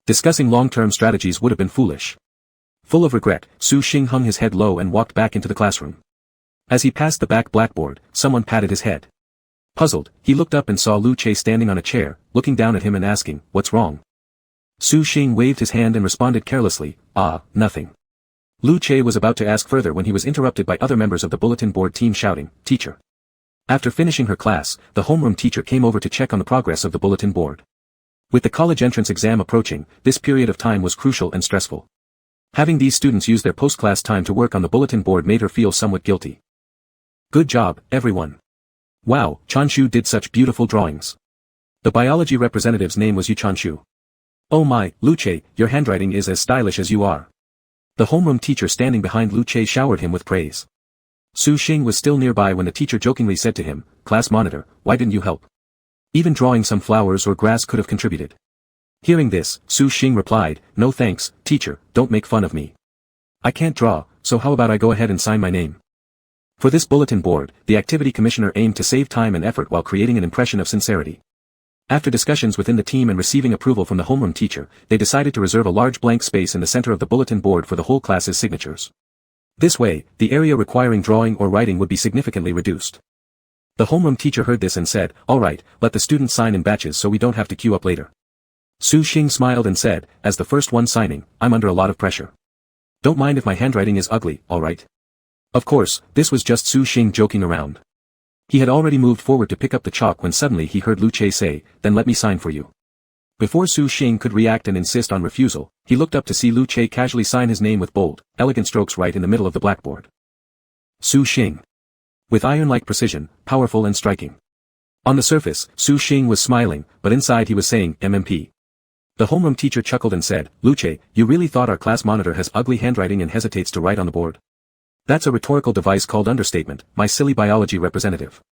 Discussing long-term strategies would have been foolish. Full of regret, Su Xing hung his head low and walked back into the classroom. As he passed the back blackboard, someone patted his head. Puzzled, he looked up and saw Lu Chei standing on a chair, looking down at him and asking, "What's wrong?" Su Xing waved his hand and responded carelessly, "Nothing." Lu Chei was about to ask further when he was interrupted by other members of the bulletin board team shouting, "Teacher." After finishing her class, the homeroom teacher came over to check on the progress of the bulletin board. With the college entrance exam approaching, this period of time was crucial and stressful. Having these students use their post-class time to work on the bulletin board made her feel somewhat guilty. "Good job, everyone. Wow, Chanshu did such beautiful drawings." The biology representative's name was Yu Chanshu. "Oh my, Lu Chei, your handwriting is as stylish as you are." The homeroom teacher standing behind Lu Chei showered him with praise. Su Xing was still nearby when the teacher jokingly said to him, "Class monitor, why didn't you help? Even drawing some flowers or grass could have contributed." Hearing this, Su Xing replied, "No thanks, teacher, don't make fun of me. I can't draw, so how about I go ahead and sign my name?" For this bulletin board, the activity commissioner aimed to save time and effort while creating an impression of sincerity. After discussions within the team and receiving approval from the homeroom teacher, they decided to reserve a large blank space in the center of the bulletin board for the whole class's signatures. This way, the area requiring drawing or writing would be significantly reduced. The homeroom teacher heard this and said, "All right, let the students sign in batches so we don't have to queue up later." Su Xing smiled and said, "As the first one signing, I'm under a lot of pressure. Don't mind if my handwriting is ugly, all right?" Of course, this was just Su Xing joking around. He had already moved forward to pick up the chalk when suddenly he heard Lu Chei say, "Then let me sign for you." Before Su Xing could react and insist on refusal, he looked up to see Lu Chei casually sign his name with bold, elegant strokes right in the middle of the blackboard. Su Xing. With iron-like precision, powerful and striking. On the surface, Su Xing was smiling, but inside he was saying, "MMP." The homeroom teacher chuckled and said, "Lu Chei, you really thought our class monitor has ugly handwriting and hesitates to write on the board? That's a rhetorical device called understatement, my silly biology representative."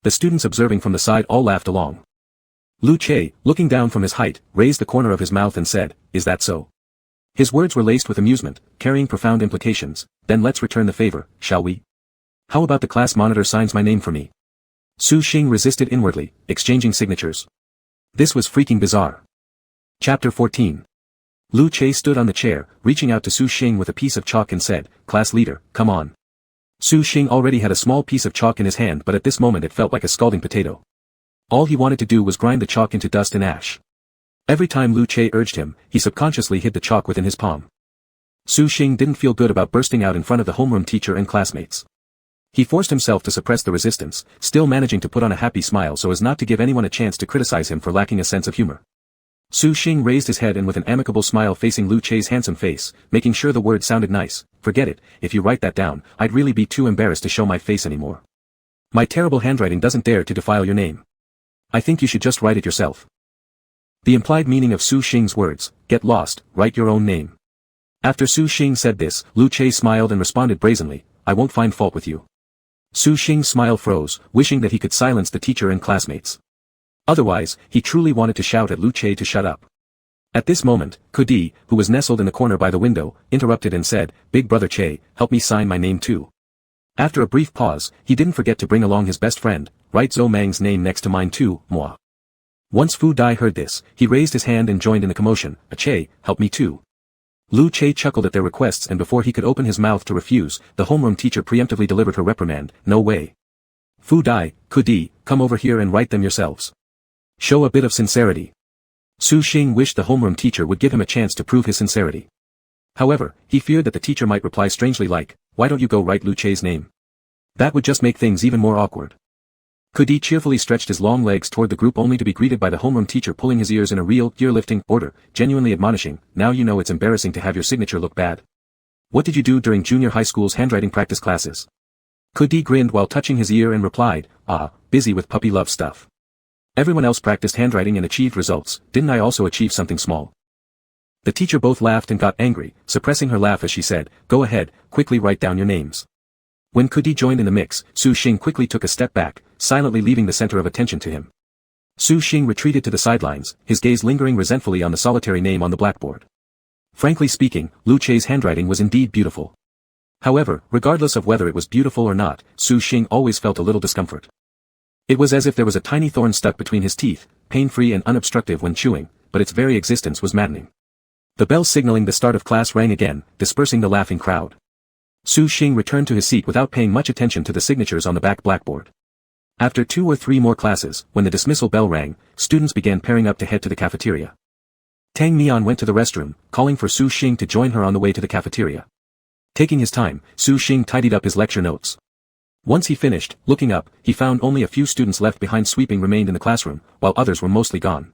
The students observing from the side all laughed along. Lu Chei, looking down from his height, raised the corner of his mouth and said, "Is that so?" His words were laced with amusement, carrying profound implications. "Then let's return the favor, shall we? How about the class monitor signs my name for me?" Su Xing resisted inwardly, exchanging signatures. This was freaking bizarre. Chapter 14. Lu Chei stood on the chair, reaching out to Su Xing with a piece of chalk and said, "Class leader, come on." Su Xing already had a small piece of chalk in his hand, but at this moment it felt like a scalding potato. All he wanted to do was grind the chalk into dust and ash. Every time Lu Chei urged him, he subconsciously hid the chalk within his palm. Su Xing didn't feel good about bursting out in front of the homeroom teacher and classmates. He forced himself to suppress the resistance, still managing to put on a happy smile so as not to give anyone a chance to criticize him for lacking a sense of humor. Su Xing raised his head and with an amicable smile facing Lu Chei's handsome face, making sure the word sounded nice. Forget it, if you write that down, I'd really be too embarrassed to show my face anymore. My terrible handwriting doesn't dare to defile your name. I think you should just write it yourself. The implied meaning of Su Xing's words, get lost, write your own name. After Su Xing said this, Lu Chei smiled and responded brazenly, I won't find fault with you. Su Xing's smile froze, wishing that he could silence the teacher and classmates. Otherwise, he truly wanted to shout at Lu Chei to shut up. At this moment, Kudi, who was nestled in the corner by the window, interrupted and said, Big brother Chei, help me sign my name too. After a brief pause, he didn't forget to bring along his best friend, write Zhou Mang's name next to mine too, moi. Once Fu Dai heard this, he raised his hand and joined in the commotion, Chei, help me too. Lu Chei chuckled at their requests and before he could open his mouth to refuse, the homeroom teacher preemptively delivered her reprimand, no way. Fu Dai, Kudi, come over here and write them yourselves. Show a bit of sincerity. Su Xing wished the homeroom teacher would give him a chance to prove his sincerity. However, he feared that the teacher might reply strangely like, why don't you go write Lu Chei's name? That would just make things even more awkward. Kudi cheerfully stretched his long legs toward the group only to be greeted by the homeroom teacher pulling his ears in a real, ear-lifting order, genuinely admonishing, now you know it's embarrassing to have your signature look bad. What did you do during junior high school's handwriting practice classes? Kudi grinned while touching his ear and replied, busy with puppy love stuff. Everyone else practiced handwriting and achieved results, didn't I also achieve something small? The teacher both laughed and got angry, suppressing her laugh as she said, go ahead, quickly write down your names. When Kudi joined in the mix, Su Xing quickly took a step back, silently leaving the center of attention to him. Su Xing retreated to the sidelines, his gaze lingering resentfully on the solitary name on the blackboard. Frankly speaking, Lu Chei's handwriting was indeed beautiful. However, regardless of whether it was beautiful or not, Su Xing always felt a little discomfort. It was as if there was a tiny thorn stuck between his teeth, pain-free and unobstructive when chewing, but its very existence was maddening. The bell signaling the start of class rang again, dispersing the laughing crowd. Su Xing returned to his seat without paying much attention to the signatures on the back blackboard. After 2 or 3 more classes, when the dismissal bell rang, students began pairing up to head to the cafeteria. Tang Mian went to the restroom, calling for Su Xing to join her on the way to the cafeteria. Taking his time, Su Xing tidied up his lecture notes. Once he finished, looking up, he found only a few students left behind. Sweeping remained in the classroom, while others were mostly gone.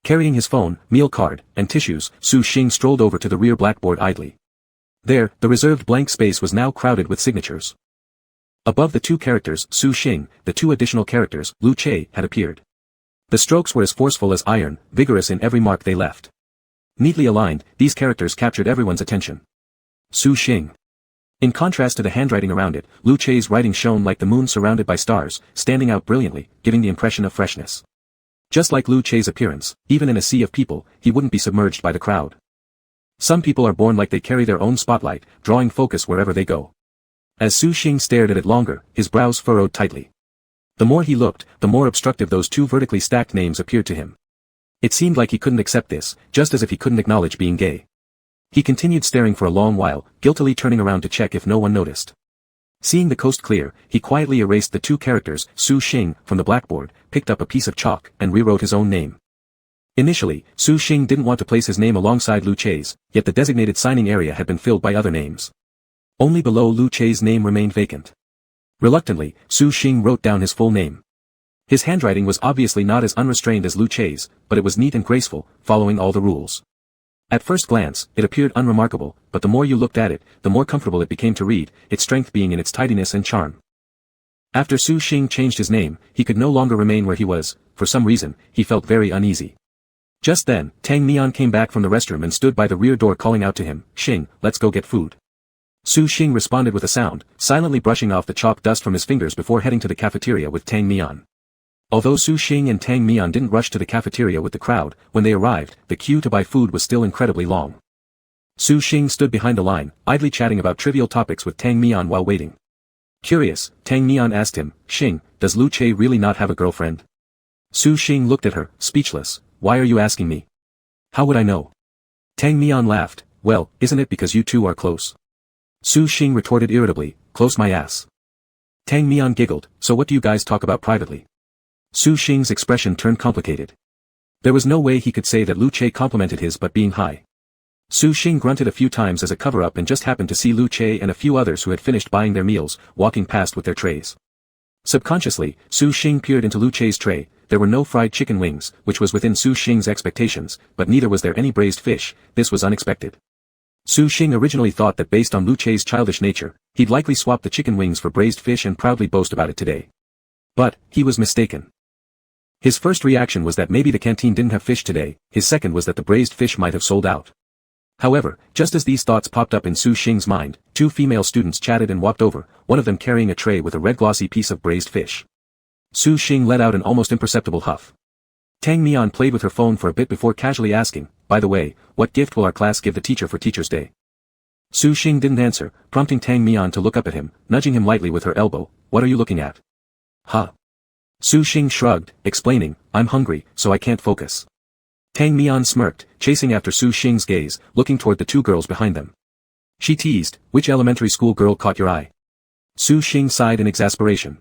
Carrying his phone, meal card, and tissues, Su Xing strolled over to the rear blackboard idly. There, the reserved blank space was now crowded with signatures. Above the 2 characters, Su Xing, the 2 additional characters, Lu Chei, had appeared. The strokes were as forceful as iron, vigorous in every mark they left. Neatly aligned, these characters captured everyone's attention. Su Xing. In contrast to the handwriting around it, Lu Chei's writing shone like the moon surrounded by stars, standing out brilliantly, giving the impression of freshness. Just like Lu Chei's appearance, even in a sea of people, he wouldn't be submerged by the crowd. Some people are born like they carry their own spotlight, drawing focus wherever they go. As Su Xing stared at it longer, his brows furrowed tightly. The more he looked, the more obstructive those 2 vertically stacked names appeared to him. It seemed like he couldn't accept this, just as if he couldn't acknowledge being gay. He continued staring for a long while, guiltily turning around to check if no one noticed. Seeing the coast clear, he quietly erased the 2 characters, Su Xing, from the blackboard, picked up a piece of chalk, and rewrote his own name. Initially, Su Xing didn't want to place his name alongside Lu Chei's, yet the designated signing area had been filled by other names. Only below Lu Chei's name remained vacant. Reluctantly, Su Xing wrote down his full name. His handwriting was obviously not as unrestrained as Lu Chei's, but it was neat and graceful, following all the rules. At first glance, it appeared unremarkable, but the more you looked at it, the more comfortable it became to read, its strength being in its tidiness and charm. After Su Xing changed his name, he could no longer remain where he was. For some reason, he felt very uneasy. Just then, Tang Mian came back from the restroom and stood by the rear door calling out to him, Xing, let's go get food. Su Xing responded with a sound, silently brushing off the chalk dust from his fingers before heading to the cafeteria with Tang Mian. Although Su Xing and Tang Mian didn't rush to the cafeteria with the crowd, when they arrived, the queue to buy food was still incredibly long. Su Xing stood behind the line, idly chatting about trivial topics with Tang Mian while waiting. Curious, Tang Mian asked him, Xing, does Lu Chei really not have a girlfriend? Su Xing looked at her, speechless. Why are you asking me? How would I know? Tang Mian laughed, well, isn't it because you 2 are close? Su Xing retorted irritably, close my ass. Tang Mian giggled, so what do you guys talk about privately? Su Xing's expression turned complicated. There was no way he could say that Lu Chei complimented his but being high. Su Xing grunted a few times as a cover-up and just happened to see Lu Che and a few others who had finished buying their meals, walking past with their trays. Subconsciously, Su Xing peered into Lu Che's tray. There were no fried chicken wings, which was within Su Xing's expectations, but neither was there any braised fish. This was unexpected. Su Xing originally thought that based on Lu Che's childish nature, he'd likely swap the chicken wings for braised fish and proudly boast about it today. But, he was mistaken. His first reaction was that maybe the canteen didn't have fish today, his second was that the braised fish might have sold out. However, just as these thoughts popped up in Su Xing's mind, two female students chatted and walked over, one of them carrying a tray with a red glossy piece of braised fish. Su Xing let out an almost imperceptible huff. Tang Mian played with her phone for a bit before casually asking, "By the way, what gift will our class give the teacher for Teacher's Day?" Su Xing didn't answer, prompting Tang Mian to look up at him, nudging him lightly with her elbow. "What are you looking at?" "Huh." Su Xing shrugged, explaining, "I'm hungry, so I can't focus." Tang Mian smirked, chasing after Su Xing's gaze, looking toward the two girls behind them. She teased, "Which elementary school girl caught your eye?" Su Xing sighed in exasperation.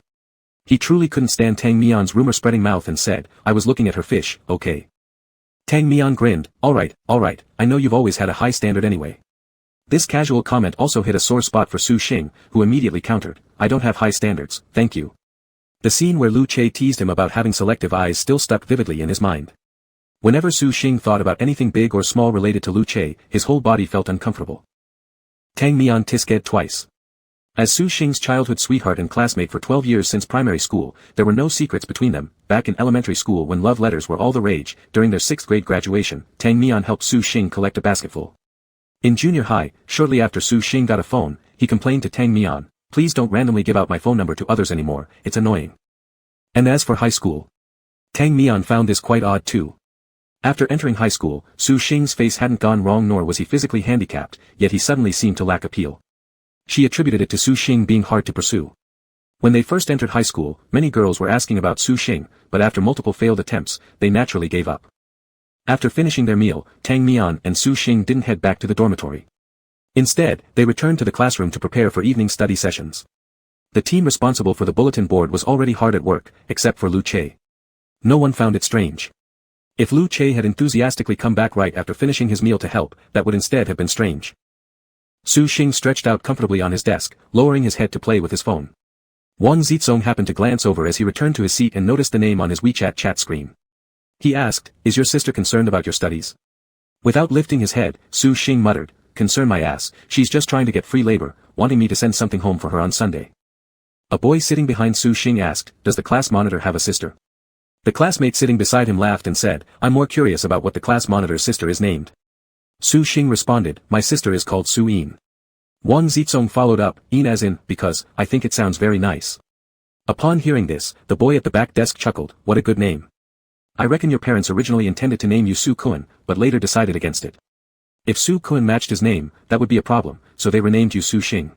He truly couldn't stand Tang Mian's rumor-spreading mouth and said, "I was looking at her fish, okay." Tang Mian grinned, alright, I know you've always had a high standard anyway." This casual comment also hit a sore spot for Su Xing, who immediately countered, "I don't have high standards, thank you." The scene where Lu Che teased him about having selective eyes still stuck vividly in his mind. Whenever Su Xing thought about anything big or small related to Lu Che, his whole body felt uncomfortable. Tang Mian tisket twice. As Su Xing's childhood sweetheart and classmate for 12 years since primary school, there were no secrets between them. Back in elementary school when love letters were all the rage, during their 6th grade graduation, Tang Mian helped Su Xing collect a basketful. In junior high, shortly after Su Xing got a phone, he complained to Tang Mian, "Please don't randomly give out my phone number to others anymore, it's annoying." And as for high school, Tang Mian found this quite odd too. After entering high school, Su Xing's face hadn't gone wrong nor was he physically handicapped, yet he suddenly seemed to lack appeal. She attributed it to Su Xing being hard to pursue. When they first entered high school, many girls were asking about Su Xing, but after multiple failed attempts, they naturally gave up. After finishing their meal, Tang Mian and Su Xing didn't head back to the dormitory. Instead, they returned to the classroom to prepare for evening study sessions. The team responsible for the bulletin board was already hard at work, except for Lu Che. No one found it strange. If Lu Che had enthusiastically come back right after finishing his meal to help, that would instead have been strange. Su Xing stretched out comfortably on his desk, lowering his head to play with his phone. Wang Zizong happened to glance over as he returned to his seat and noticed the name on his WeChat chat screen. He asked, "Is your sister concerned about your studies?" Without lifting his head, Su Xing muttered, "Concern my ass, she's just trying to get free labor, wanting me to send something home for her on Sunday." A boy sitting behind Su Xing asked, "Does the class monitor have a sister?" The classmate sitting beside him laughed and said, "I'm more curious about what the class monitor's sister is named." Su Xing responded, "My sister is called Su Yin." Wang Zizong followed up, "Yin as in, because, I think it sounds very nice." Upon hearing this, the boy at the back desk chuckled, "What a good name. I reckon your parents originally intended to name you Su Kun, but later decided against it. If Su Kun matched his name, that would be a problem, so they renamed you Su Xing.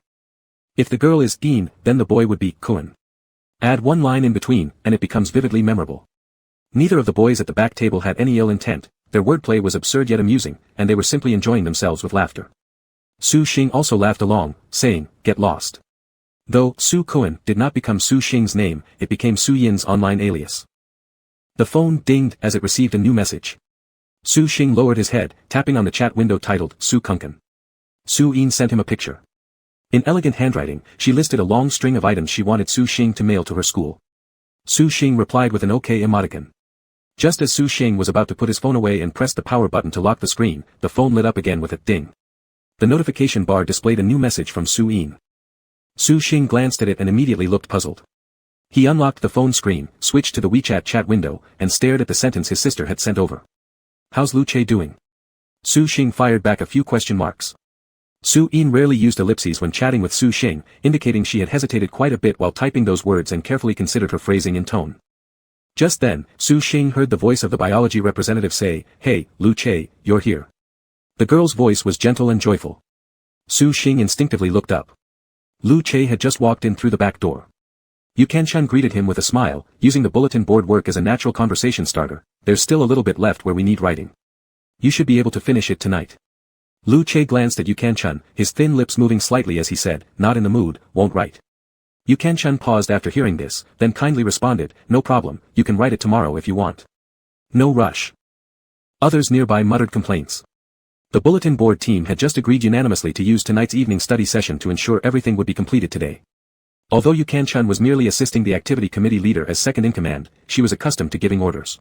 If the girl is Yin, then the boy would be Kun. Add one line in between, and it becomes vividly memorable." Neither of the boys at the back table had any ill intent, their wordplay was absurd yet amusing, and they were simply enjoying themselves with laughter. Su Xing also laughed along, saying, "Get lost." Though Su Kun did not become Su Xing's name, it became Su Yin's online alias. The phone dinged as it received a new message. Su Xing lowered his head, tapping on the chat window titled, "Su Kunken." Su Yin sent him a picture. In elegant handwriting, she listed a long string of items she wanted Su Xing to mail to her school. Su Xing replied with an OK emoticon. Just as Su Xing was about to put his phone away and press the power button to lock the screen, the phone lit up again with a ding. The notification bar displayed a new message from Su Yin. Su Xing glanced at it and immediately looked puzzled. He unlocked the phone screen, switched to the WeChat chat window, and stared at the sentence his sister had sent over. "How's Lu Che doing?" Su Xing fired back a few question marks. Su Yin rarely used ellipses when chatting with Su Xing, indicating she had hesitated quite a bit while typing those words and carefully considered her phrasing and tone. Just then, Su Xing heard the voice of the biology representative say, "Hey, Lu Che, you're here." The girl's voice was gentle and joyful. Su Xing instinctively looked up. Lu Che had just walked in through the back door. Yu Kan-chan greeted him with a smile, using the bulletin board work as a natural conversation starter. "There's still a little bit left where we need writing. You should be able to finish it tonight." Lu Che glanced at Yu Kan-chan, his thin lips moving slightly as he said, "Not in the mood, won't write." Yu Kan-chan paused after hearing this, then kindly responded, "No problem, you can write it tomorrow if you want. No rush." Others nearby muttered complaints. The bulletin board team had just agreed unanimously to use tonight's evening study session to ensure everything would be completed today. Although Yukan-chun was merely assisting the activity committee leader as second-in-command, she was accustomed to giving orders.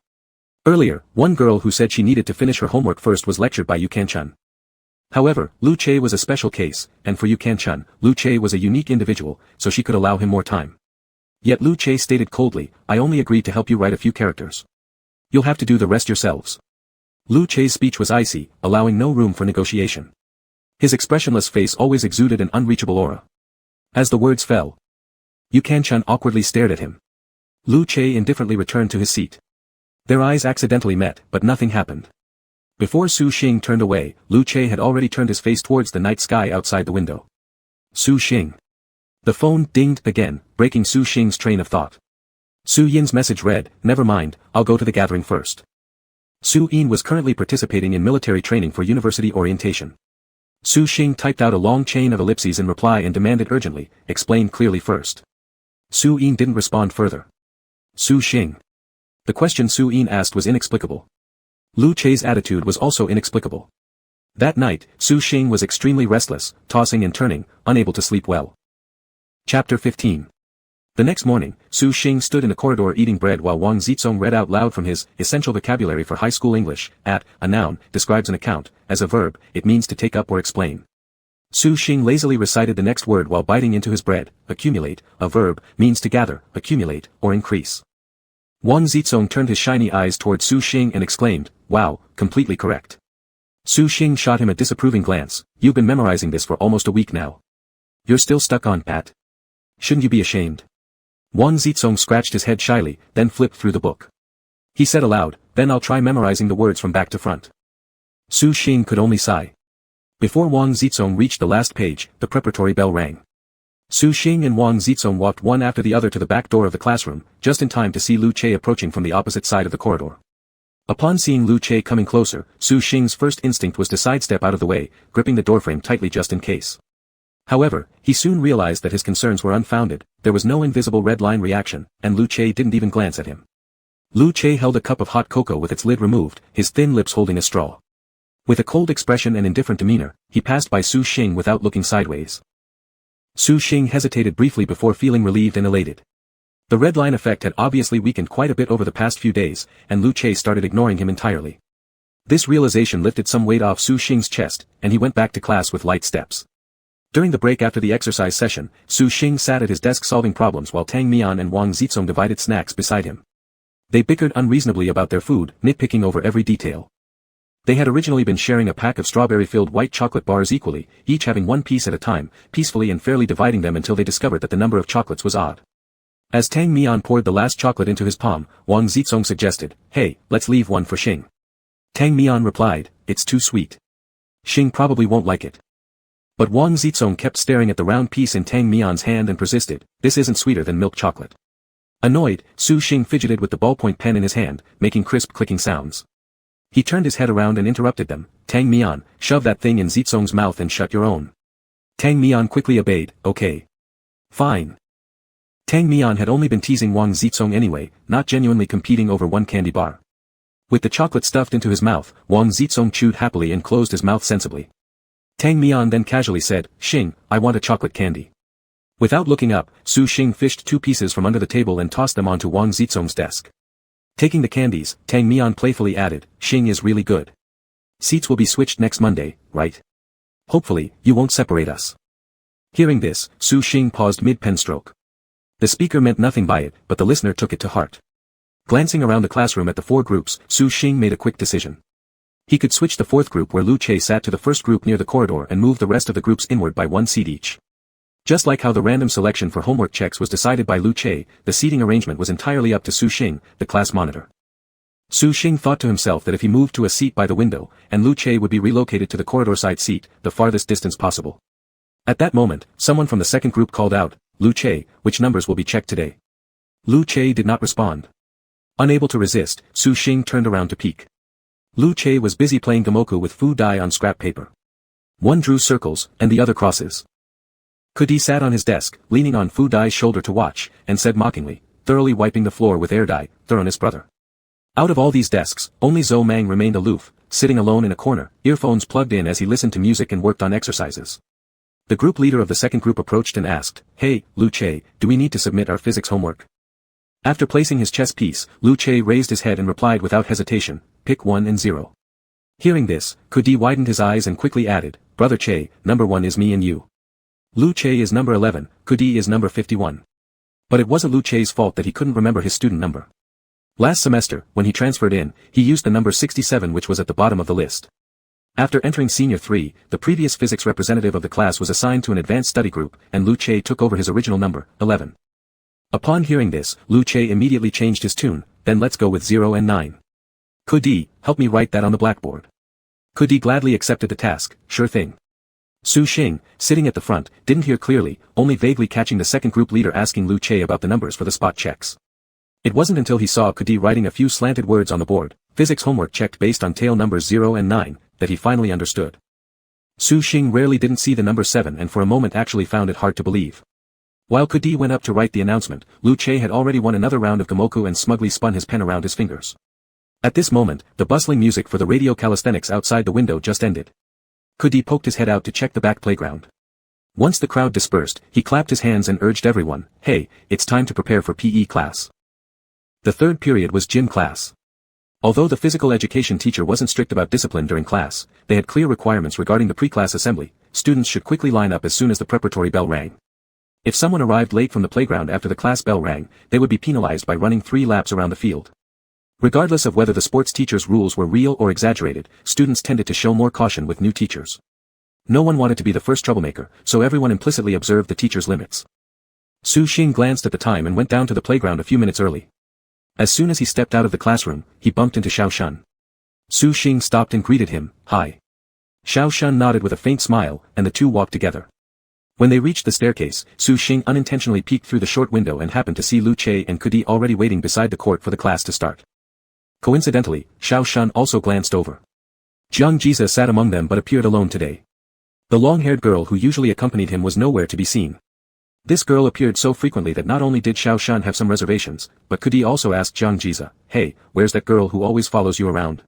Earlier, one girl who said she needed to finish her homework first was lectured by Yukan-chun. However, Lu Che was a special case, and for Yukan-chun, Lu Che was a unique individual, so she could allow him more time. Yet Lu Che stated coldly, "I only agreed to help you write a few characters. You'll have to do the rest yourselves." Lu Che's speech was icy, allowing no room for negotiation. His expressionless face always exuded an unreachable aura. As the words fell, Yukan-chun awkwardly stared at him. Lu Che indifferently returned to his seat. Their eyes accidentally met, but nothing happened. Before Su Xing turned away, Lu Che had already turned his face towards the night sky outside the window. Su Xing. The phone dinged again, breaking Su Xing's train of thought. Su Yin's message read, "Never mind, I'll go to the gathering first." Su Yin was currently participating in military training for university orientation. Su Xing typed out a long chain of ellipses in reply and demanded urgently, "Explain clearly first." Su Yin didn't respond further. Su Xing. The question Su Yin asked was inexplicable. Lu Che's attitude was also inexplicable. That night, Su Xing was extremely restless, tossing and turning, unable to sleep well. Chapter 15. The next morning, Su Xing stood in the corridor eating bread while Wang Zizong read out loud from his Essential Vocabulary for High School English. A noun, describes an account. As a verb, it means to take up or explain. Su Xing lazily recited the next word while biting into his bread. Accumulate, a verb, means to gather, accumulate, or increase. Wang Zizong turned his shiny eyes toward Su Xing and exclaimed, "Wow, completely correct." Su Xing shot him a disapproving glance. "You've been memorizing this for almost a week now. You're still stuck on pat? Shouldn't you be ashamed?" Wang Zizong scratched his head shyly, then flipped through the book. He said aloud, "Then I'll try memorizing the words from back to front." Su Xing could only sigh. Before Wang Zizong reached the last page, the preparatory bell rang. Su Xing and Wang Zizong walked one after the other to the back door of the classroom, just in time to see Lu Che approaching from the opposite side of the corridor. Upon seeing Lu Che coming closer, Su Xing's first instinct was to sidestep out of the way, gripping the doorframe tightly just in case. However, he soon realized that his concerns were unfounded. There was no invisible red line reaction, and Lu Che didn't even glance at him. Lu Che held a cup of hot cocoa with its lid removed, his thin lips holding a straw. With a cold expression and indifferent demeanor, he passed by Su Xing without looking sideways. Su Xing hesitated briefly before feeling relieved and elated. The red line effect had obviously weakened quite a bit over the past few days, and Lu Che started ignoring him entirely. This realization lifted some weight off Su Xing's chest, and he went back to class with light steps. During the break after the exercise session, Su Xing sat at his desk solving problems while Tang Mian and Wang Zizong divided snacks beside him. They bickered unreasonably about their food, nitpicking over every detail. They had originally been sharing a pack of strawberry-filled white chocolate bars equally, each having one piece at a time, peacefully and fairly dividing them until they discovered that the number of chocolates was odd. As Tang Mian poured the last chocolate into his palm, Wang Zizong suggested, "Hey, let's leave one for Xing." Tang Mian replied, "It's too sweet. Xing probably won't like it." But Wang Zizong kept staring at the round piece in Tang Mian's hand and persisted, "This isn't sweeter than milk chocolate." Annoyed, Su Xing fidgeted with the ballpoint pen in his hand, making crisp clicking sounds. He turned his head around and interrupted them, "Tang Mian, shove that thing in Zizong's mouth and shut your own." Tang Mian quickly obeyed, "Okay. Fine." Tang Mian had only been teasing Wang Zizong anyway, not genuinely competing over one candy bar. With the chocolate stuffed into his mouth, Wang Zizong chewed happily and closed his mouth sensibly. Tang Mian then casually said, "Xing, I want a chocolate candy." Without looking up, Su Xing fished 2 pieces from under the table and tossed them onto Wang Zizong's desk. Taking the candies, Tang Mian playfully added, "Xing is really good. Seats will be switched next Monday, right? Hopefully, you won't separate us." Hearing this, Su Xing paused mid-pen stroke. The speaker meant nothing by it, but the listener took it to heart. Glancing around the classroom at the 4 groups, Su Xing made a quick decision. He could switch the 4th group where Lu Che sat to the first group near the corridor and move the rest of the groups inward by 1 seat each. Just like how the random selection for homework checks was decided by Lu Che, the seating arrangement was entirely up to Su Xing, the class monitor. Su Xing thought to himself that if he moved to a seat by the window, and Lu Che would be relocated to the corridor side seat, the farthest distance possible. At that moment, someone from the second group called out, "Lu Che, which numbers will be checked today?" Lu Che did not respond. Unable to resist, Su Xing turned around to peek. Lu Che was busy playing gamoku with fu dai on scrap paper. One drew circles, and the other crosses. Kudi sat on his desk, leaning on fu dai's shoulder to watch, and said mockingly, thoroughly wiping the floor with air dye, "Thoroughness brother." Out of all these desks, only Zhou Mang remained aloof, sitting alone in a corner, earphones plugged in as he listened to music and worked on exercises. The group leader of the second group approached and asked, "Hey, Lu Che, do we need to submit our physics homework?" After placing his chess piece, Lu Che raised his head and replied without hesitation, "Pick 1 and 0. Hearing this, Kudi widened his eyes and quickly added, "Brother Che, number 1 is me and you. Lu Che is number 11, Kudi is number 51. But it wasn't Lu Che's fault that he couldn't remember his student number. Last semester, when he transferred in, he used the number 67 which was at the bottom of the list. After entering Senior 3, the previous physics representative of the class was assigned to an advanced study group, and Lu Che took over his original number, 11. Upon hearing this, Lu Che immediately changed his tune, "Then let's go with 0 and 9. Kudi, help me write that on the blackboard." Kudi gladly accepted the task, "Sure thing." Su Xing, sitting at the front, didn't hear clearly, only vaguely catching the second group leader asking Lu Che about the numbers for the spot checks. It wasn't until he saw Kudi writing a few slanted words on the board, "Physics homework checked based on tail numbers 0 and 9, that he finally understood. Su Xing rarely didn't see the number 7 and for a moment actually found it hard to believe. While Kudi went up to write the announcement, Lu Che had already won another round of Gamoku and smugly spun his pen around his fingers. At this moment, the bustling music for the radio calisthenics outside the window just ended. Kudi poked his head out to check the back playground. Once the crowd dispersed, he clapped his hands and urged everyone, "Hey, it's time to prepare for PE class." The third period was gym class. Although the physical education teacher wasn't strict about discipline during class, they had clear requirements regarding the pre-class assembly. Students should quickly line up as soon as the preparatory bell rang. If someone arrived late from the playground after the class bell rang, they would be penalized by running 3 laps around the field. Regardless of whether the sports teacher's rules were real or exaggerated, students tended to show more caution with new teachers. No one wanted to be the first troublemaker, so everyone implicitly observed the teacher's limits. Su Xing glanced at the time and went down to the playground a few minutes early. As soon as he stepped out of the classroom, he bumped into Xiao Shun. Su Xing stopped and greeted him, "Hi." Xiao Shun nodded with a faint smile, and the two walked together. When they reached the staircase, Su Xing unintentionally peeked through the short window and happened to see Lu Che and Kudi already waiting beside the court for the class to start. Coincidentally, Xiao Shun also glanced over. Jiang Jiza sat among them but appeared alone today. The long-haired girl who usually accompanied him was nowhere to be seen. This girl appeared so frequently that not only did Xiao Shun have some reservations, but Kudi also asked Jiang Jiza, "Hey, where's that girl who always follows you around?"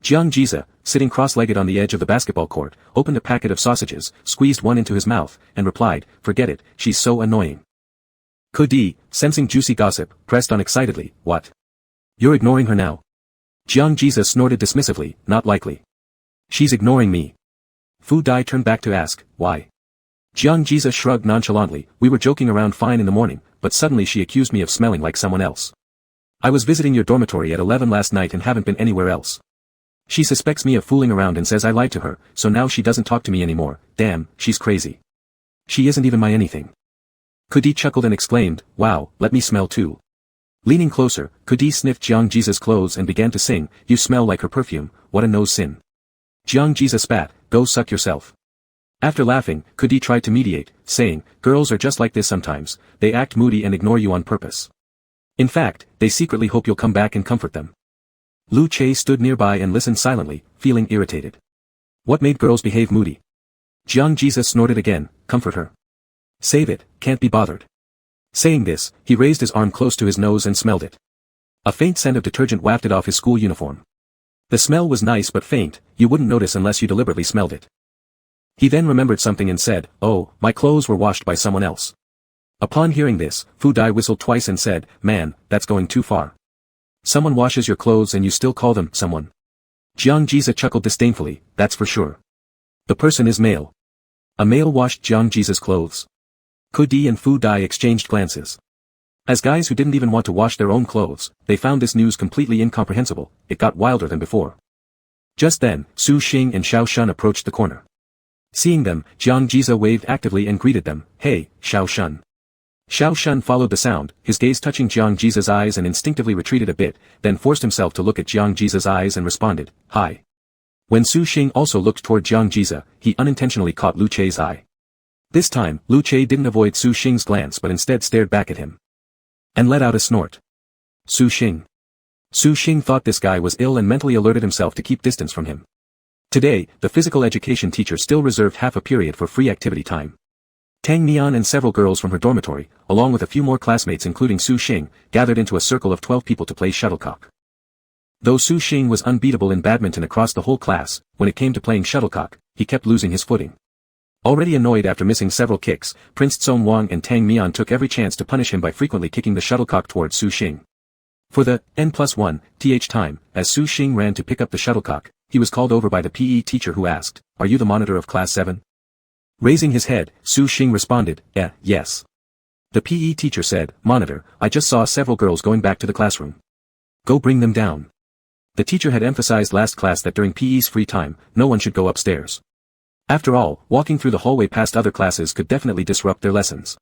Jiang Jiza, sitting cross-legged on the edge of the basketball court, opened a packet of sausages, squeezed one into his mouth, and replied, "Forget it, she's so annoying." Kudi, sensing juicy gossip, pressed on excitedly, "What? You're ignoring her now?" Jiang Jiza snorted dismissively, "Not likely. She's ignoring me." Fu Dai turned back to ask, "Why?" Jiang Jiza shrugged nonchalantly, "We were joking around fine in the morning, but suddenly she accused me of smelling like someone else. I was visiting your dormitory at 11 last night and haven't been anywhere else. She suspects me of fooling around and says I lied to her, so now she doesn't talk to me anymore. Damn, she's crazy. She isn't even my anything." Kudi chuckled and exclaimed, "Wow, let me smell too." Leaning closer, Kudi sniffed Jiang Jiza's clothes and began to sing, "You smell like her perfume, what a nose sin." Jiang Jiza spat, "Go suck yourself." After laughing, Kudi tried to mediate, saying, "Girls are just like this sometimes, they act moody and ignore you on purpose. In fact, they secretly hope you'll come back and comfort them." Lu Che stood nearby and listened silently, feeling irritated. What made girls behave moody? Jiang Jiza snorted again, "Comfort her. Save it, can't be bothered." Saying this, he raised his arm close to his nose and smelled it. A faint scent of detergent wafted off his school uniform. The smell was nice but faint, you wouldn't notice unless you deliberately smelled it. He then remembered something and said, "Oh, my clothes were washed by someone else." Upon hearing this, Fu Dai whistled twice and said, "Man, that's going too far. Someone washes your clothes and you still call them someone." Jiang Jiza chuckled disdainfully, "That's for sure. The person is male. A male washed Jiang Jiza's clothes." Kudi and Fu Dai exchanged glances. As guys who didn't even want to wash their own clothes, they found this news completely incomprehensible. It got wilder than before. Just then, Su Xing and Xiao Shun approached the corner. Seeing them, Jiang Jiza waved actively and greeted them, "Hey, Xiao Shun." Xiao Shun followed the sound, his gaze touching Jiang Jiza's eyes and instinctively retreated a bit, then forced himself to look at Jiang Jiza's eyes and responded, "Hi." When Su Xing also looked toward Jiang Jiza, he unintentionally caught Lu Che's eye. This time, Lu Che didn't avoid Su Xing's glance but instead stared back at him. And let out a snort. Su Xing. Su Xing thought this guy was ill and mentally alerted himself to keep distance from him. Today, the physical education teacher still reserved half a period for free activity time. Tang Mian and several girls from her dormitory, along with a few more classmates including Su Xing, gathered into a circle of 12 people to play shuttlecock. Though Su Xing was unbeatable in badminton across the whole class, when it came to playing shuttlecock, he kept losing his footing. Already annoyed after missing several kicks, Prince Tsong Wang and Tang Mian took every chance to punish him by frequently kicking the shuttlecock towards Su Xing. For the N+1 time, as Su Xing ran to pick up the shuttlecock, he was called over by the PE teacher who asked, "Are you the monitor of class 7? Raising his head, Su Xing responded, yes. The PE teacher said, "Monitor, I just saw several girls going back to the classroom. Go bring them down." The teacher had emphasized last class that during PE's free time, no one should go upstairs. After all, walking through the hallway past other classes could definitely disrupt their lessons.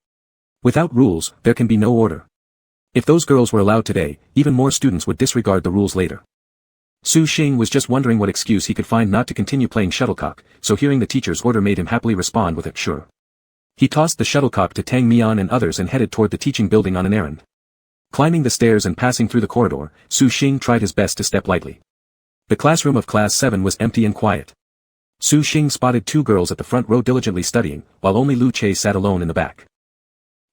Without rules, there can be no order. If those girls were allowed today, even more students would disregard the rules later. Su Xing was just wondering what excuse he could find not to continue playing shuttlecock, so hearing the teacher's order made him happily respond with a "sure." He tossed the shuttlecock to Tang Mian and others and headed toward the teaching building on an errand. Climbing the stairs and passing through the corridor, Su Xing tried his best to step lightly. The classroom of class 7 was empty and quiet. Su Xing spotted 2 girls at the front row diligently studying, while only Lu Che sat alone in the back.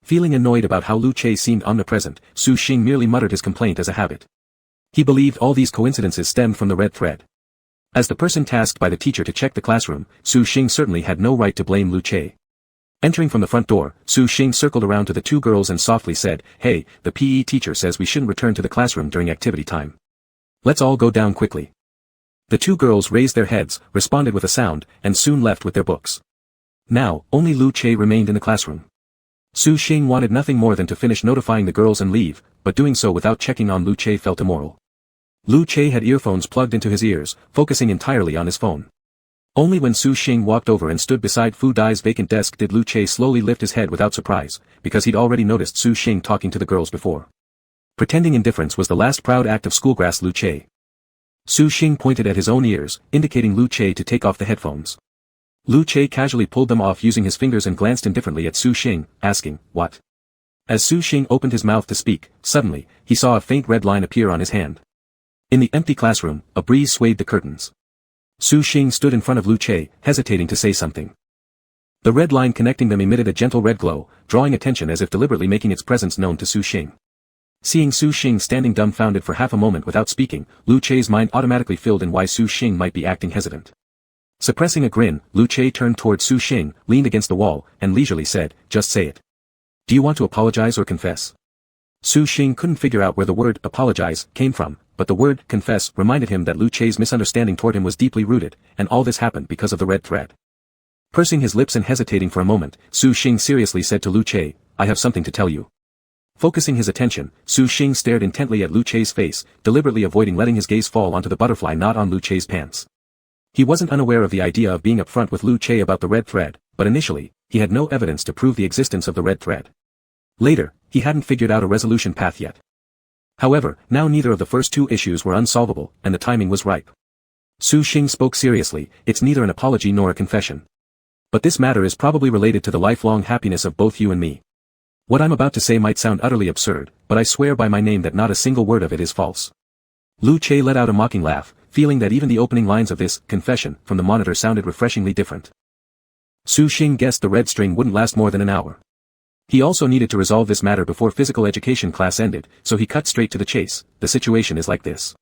Feeling annoyed about how Lu Che seemed omnipresent, Su Xing merely muttered his complaint as a habit. He believed all these coincidences stemmed from the red thread. As the person tasked by the teacher to check the classroom, Su Xing certainly had no right to blame Lu Che. Entering from the front door, Su Xing circled around to the 2 girls and softly said, "Hey, the PE teacher says we shouldn't return to the classroom during activity time. Let's all go down quickly." The 2 girls raised their heads, responded with a sound, and soon left with their books. Now, only Lu Che remained in the classroom. Su Xing wanted nothing more than to finish notifying the girls and leave, but doing so without checking on Lu Che felt immoral. Lu Che had earphones plugged into his ears, focusing entirely on his phone. Only when Su Xing walked over and stood beside Fu Dai's vacant desk did Lu Che slowly lift his head without surprise, because he'd already noticed Su Xing talking to the girls before. Pretending indifference was the last proud act of schoolgrass Lu Che. Su Xing pointed at his own ears, indicating Lu Che to take off the headphones. Lu Che casually pulled them off using his fingers and glanced indifferently at Su Xing, asking, "What?" As Su Xing opened his mouth to speak, suddenly, he saw a faint red line appear on his hand. In the empty classroom, a breeze swayed the curtains. Su Xing stood in front of Lu Che, hesitating to say something. The red line connecting them emitted a gentle red glow, drawing attention as if deliberately making its presence known to Su Xing. Seeing Su Xing standing dumbfounded for half a moment without speaking, Lu Che's mind automatically filled in why Su Xing might be acting hesitant. Suppressing a grin, Lu Che turned toward Su Xing, leaned against the wall, and leisurely said, "Just say it. Do you want to apologize or confess?" Su Xing couldn't figure out where the word apologize came from, but the word confess reminded him that Lu Che's misunderstanding toward him was deeply rooted, and all this happened because of the red thread. Pursing his lips and hesitating for a moment, Su Xing seriously said to Lu Che, "I have something to tell you." Focusing his attention, Su Xing stared intently at Lu Che's face, deliberately avoiding letting his gaze fall onto the butterfly knot on Lu Che's pants. He wasn't unaware of the idea of being upfront with Lu Che about the red thread, but initially, he had no evidence to prove the existence of the red thread. Later, he hadn't figured out a resolution path yet. However, now neither of the first 2 issues were unsolvable, and the timing was ripe. Su Xing spoke seriously, "It's neither an apology nor a confession. But this matter is probably related to the lifelong happiness of both you and me. What I'm about to say might sound utterly absurd, but I swear by my name that not a single word of it is false." Lu Che let out a mocking laugh, feeling that even the opening lines of this confession from the monitor sounded refreshingly different. Su Xing guessed the red string wouldn't last more than an hour. He also needed to resolve this matter before physical education class ended, so he cut straight to the chase. "The situation is like this."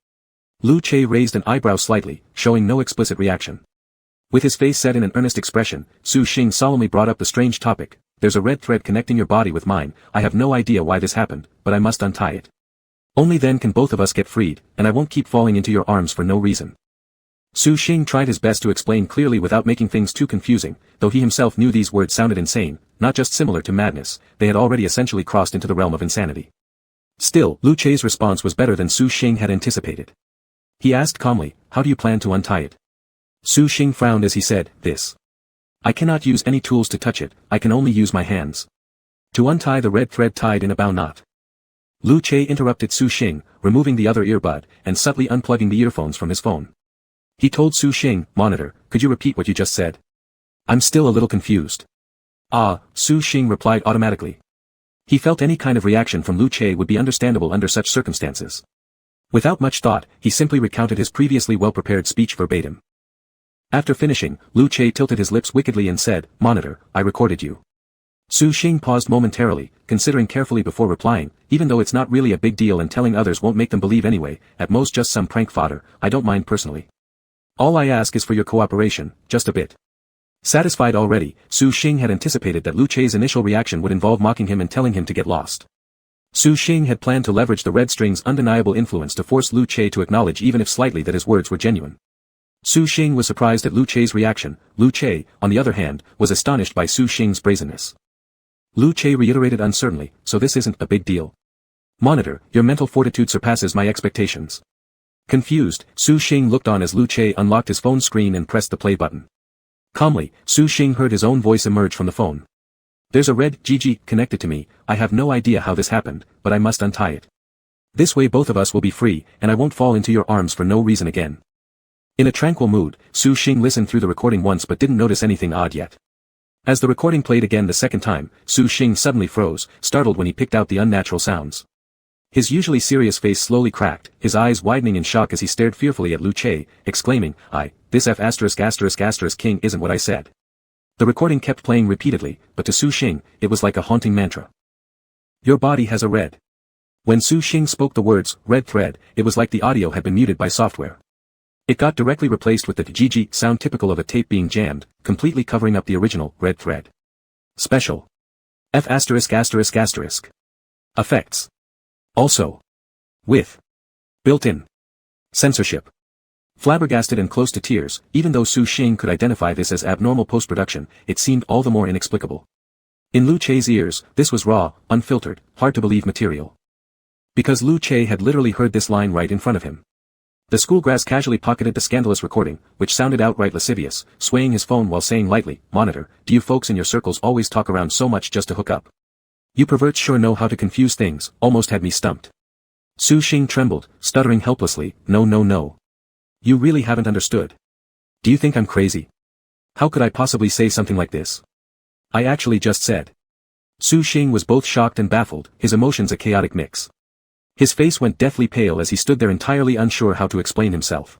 Lu Che raised an eyebrow slightly, showing no explicit reaction. With his face set in an earnest expression, Su Xing solemnly brought up the strange topic. "There's a red thread connecting your body with mine. I have no idea why this happened, but I must untie it. Only then can both of us get freed, and I won't keep falling into your arms for no reason." Su Xing tried his best to explain clearly without making things too confusing, though he himself knew these words sounded insane, not just similar to madness, they had already essentially crossed into the realm of insanity. Still, Lu Che's response was better than Su Xing had anticipated. He asked calmly, "How do you plan to untie it?" Su Xing frowned as he said, "This. I cannot use any tools to touch it, I can only use my hands. To untie the red thread tied in a bow knot." Lu Che interrupted Su Xing, removing the other earbud, and subtly unplugging the earphones from his phone. He told Su Xing, "Monitor, could you repeat what you just said? I'm still a little confused." "Ah," Su Xing replied automatically. He felt any kind of reaction from Lu Che would be understandable under such circumstances. Without much thought, he simply recounted his previously well-prepared speech verbatim. After finishing, Lu Che tilted his lips wickedly and said, "Monitor, I recorded you." Su Xing paused momentarily, considering carefully before replying, even though it's not really a big deal and telling others won't make them believe anyway, at most just some prank fodder, I don't mind personally. All I ask is for your cooperation, just a bit. Satisfied already, Su Xing had anticipated that Lu Chei's initial reaction would involve mocking him and telling him to get lost. Su Xing had planned to leverage the red string's undeniable influence to force Lu Chei to acknowledge even if slightly that his words were genuine. Su Xing was surprised at Lu Chei's reaction. Lu Chei, on the other hand, was astonished by Su Xing's brazenness. Lu Chei reiterated uncertainly, so this isn't a big deal. Monitor, your mental fortitude surpasses my expectations. Confused, Su Xing looked on as Lu Chei unlocked his phone screen and pressed the play button. Calmly, Su Xing heard his own voice emerge from the phone. There's a red GG connected to me, I have no idea how this happened, but I must untie it. This way both of us will be free, and I won't fall into your arms for no reason again. In a tranquil mood, Su Xing listened through the recording once but didn't notice anything odd yet. As the recording played again the second time, Su Xing suddenly froze, startled when he picked out the unnatural sounds. His usually serious face slowly cracked, his eyes widening in shock as he stared fearfully at Lu Chei, exclaiming, this F*** king isn't what I said. The recording kept playing repeatedly, but to Su Xing, it was like a haunting mantra. Your body has a red. When Su Xing spoke the words, red thread, it was like the audio had been muted by software. It got directly replaced with the GG sound typical of a tape being jammed, completely covering up the original, red thread. Special. F******. Effects. Also. With. Built-in. Censorship. Flabbergasted and close to tears, even though Su Xing could identify this as abnormal post-production, it seemed all the more inexplicable. In Lu Chei's ears, this was raw, unfiltered, hard-to-believe material. Because Lu Chei had literally heard this line right in front of him. The schoolgrass casually pocketed the scandalous recording, which sounded outright lascivious, swaying his phone while saying lightly, Monitor, do you folks in your circles always talk around so much just to hook up? You perverts sure know how to confuse things, almost had me stumped. Su Xing trembled, stuttering helplessly, no. You really haven't understood. Do you think I'm crazy? How could I possibly say something like this? I actually just said. Su Xing was both shocked and baffled, his emotions a chaotic mix. His face went deathly pale as he stood there entirely unsure how to explain himself.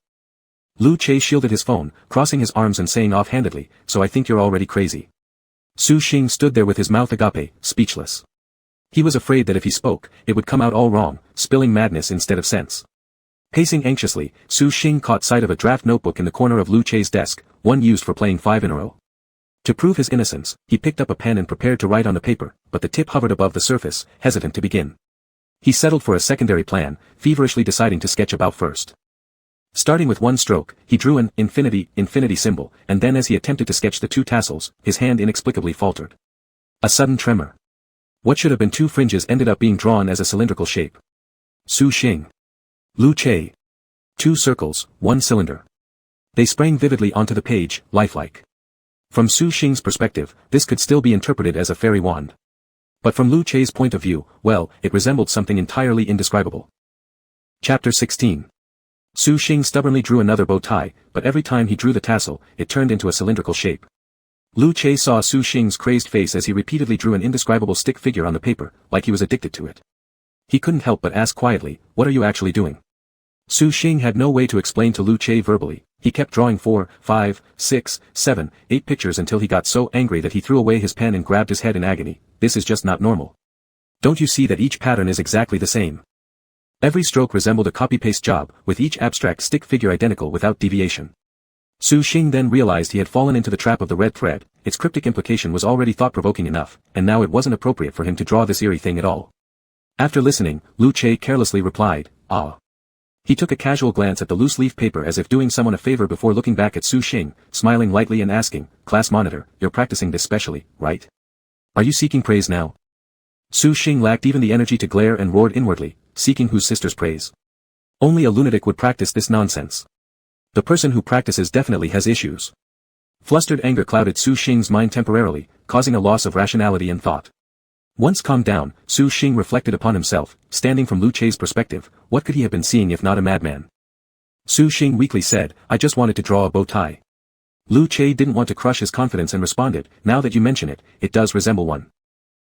Lu Chei shielded his phone, crossing his arms and saying offhandedly, so I think you're already crazy. Su Xing stood there with his mouth agape, speechless. He was afraid that if he spoke, it would come out all wrong, spilling madness instead of sense. Pacing anxiously, Su Xing caught sight of a draft notebook in the corner of Lu Chei's desk, one used for playing 5 in a row. To prove his innocence, he picked up a pen and prepared to write on the paper, but the tip hovered above the surface, hesitant to begin. He settled for a secondary plan, feverishly deciding to sketch about first. Starting with one stroke, he drew an infinity symbol, and then as he attempted to sketch the 2 tassels, his hand inexplicably faltered. A sudden tremor. What should have been 2 fringes ended up being drawn as a cylindrical shape. Su Xing. Lu Chei. 2 circles, 1 cylinder. They sprang vividly onto the page, lifelike. From Su Xing's perspective, this could still be interpreted as a fairy wand. But from Lu Chei's point of view, well, it resembled something entirely indescribable. Chapter 16. Su Xing stubbornly drew another bow tie, but every time he drew the tassel, it turned into a cylindrical shape. Lu Chei saw Su Xing's crazed face as he repeatedly drew an indescribable stick figure on the paper, like he was addicted to it. He couldn't help but ask quietly, what are you actually doing? Su Xing had no way to explain to Lu Chei verbally. He kept drawing 4, 5, 6, 7, 8 pictures until he got so angry that he threw away his pen and grabbed his head in agony. This is just not normal. Don't you see that each pattern is exactly the same? Every stroke resembled a copy-paste job, with each abstract stick figure identical without deviation. Su Xing then realized he had fallen into the trap of the red thread. Its cryptic implication was already thought-provoking enough, and now it wasn't appropriate for him to draw this eerie thing at all. After listening, Lu Chei carelessly replied, ah. He took a casual glance at the loose-leaf paper as if doing someone a favor before looking back at Su Xing, smiling lightly and asking, Class monitor, you're practicing this specially, right? Are you seeking praise now? Su Xing lacked even the energy to glare and roared inwardly, seeking whose sister's praise. Only a lunatic would practice this nonsense. The person who practices definitely has issues. Flustered anger clouded Su Xing's mind temporarily, causing a loss of rationality and thought. Once calmed down, Su Xing reflected upon himself, standing from Lu Chei's perspective, what could he have been seeing if not a madman? Su Xing weakly said, I just wanted to draw a bow tie. Lu Chei didn't want to crush his confidence and responded, now that you mention it, it does resemble one.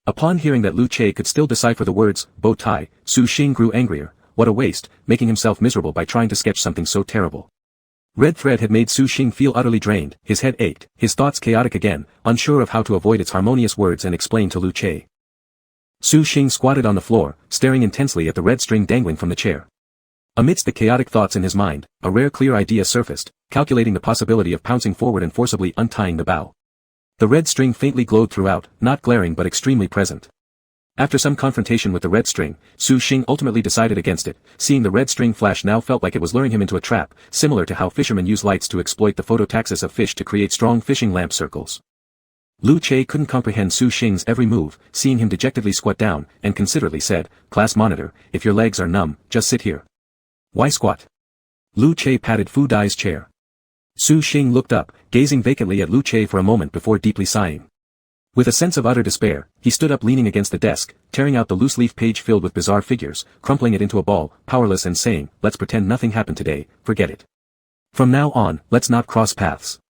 Upon hearing that Lu Chei could still decipher the words, bow tie, Su Xing grew angrier, what a waste, making himself miserable by trying to sketch something so terrible. Red thread had made Su Xing feel utterly drained, his head ached, his thoughts chaotic again, unsure of how to avoid its harmonious words and explain to Lu Che. Su Xing squatted on the floor, staring intensely at the red string dangling from the chair. Amidst the chaotic thoughts in his mind, a rare clear idea surfaced, calculating the possibility of pouncing forward and forcibly untying the bow. The red string faintly glowed throughout, not glaring but extremely present. After some confrontation with the red string, Su Xing ultimately decided against it. Seeing the red string flash now felt like it was luring him into a trap, similar to how fishermen use lights to exploit the phototaxis of fish to create strong fishing lamp circles. Lu Che couldn't comprehend Su Xing's every move, seeing him dejectedly squat down, and considerately said, "Class monitor, if your legs are numb, just sit here." "Why squat?" Lu Che patted Fu Dai's chair. Su Xing looked up, gazing vacantly at Lu Che for a moment before deeply sighing. With a sense of utter despair, he stood up leaning against the desk, tearing out the loose-leaf page filled with bizarre figures, crumpling it into a ball, powerless and saying, "Let's pretend nothing happened today, forget it. From now on, let's not cross paths."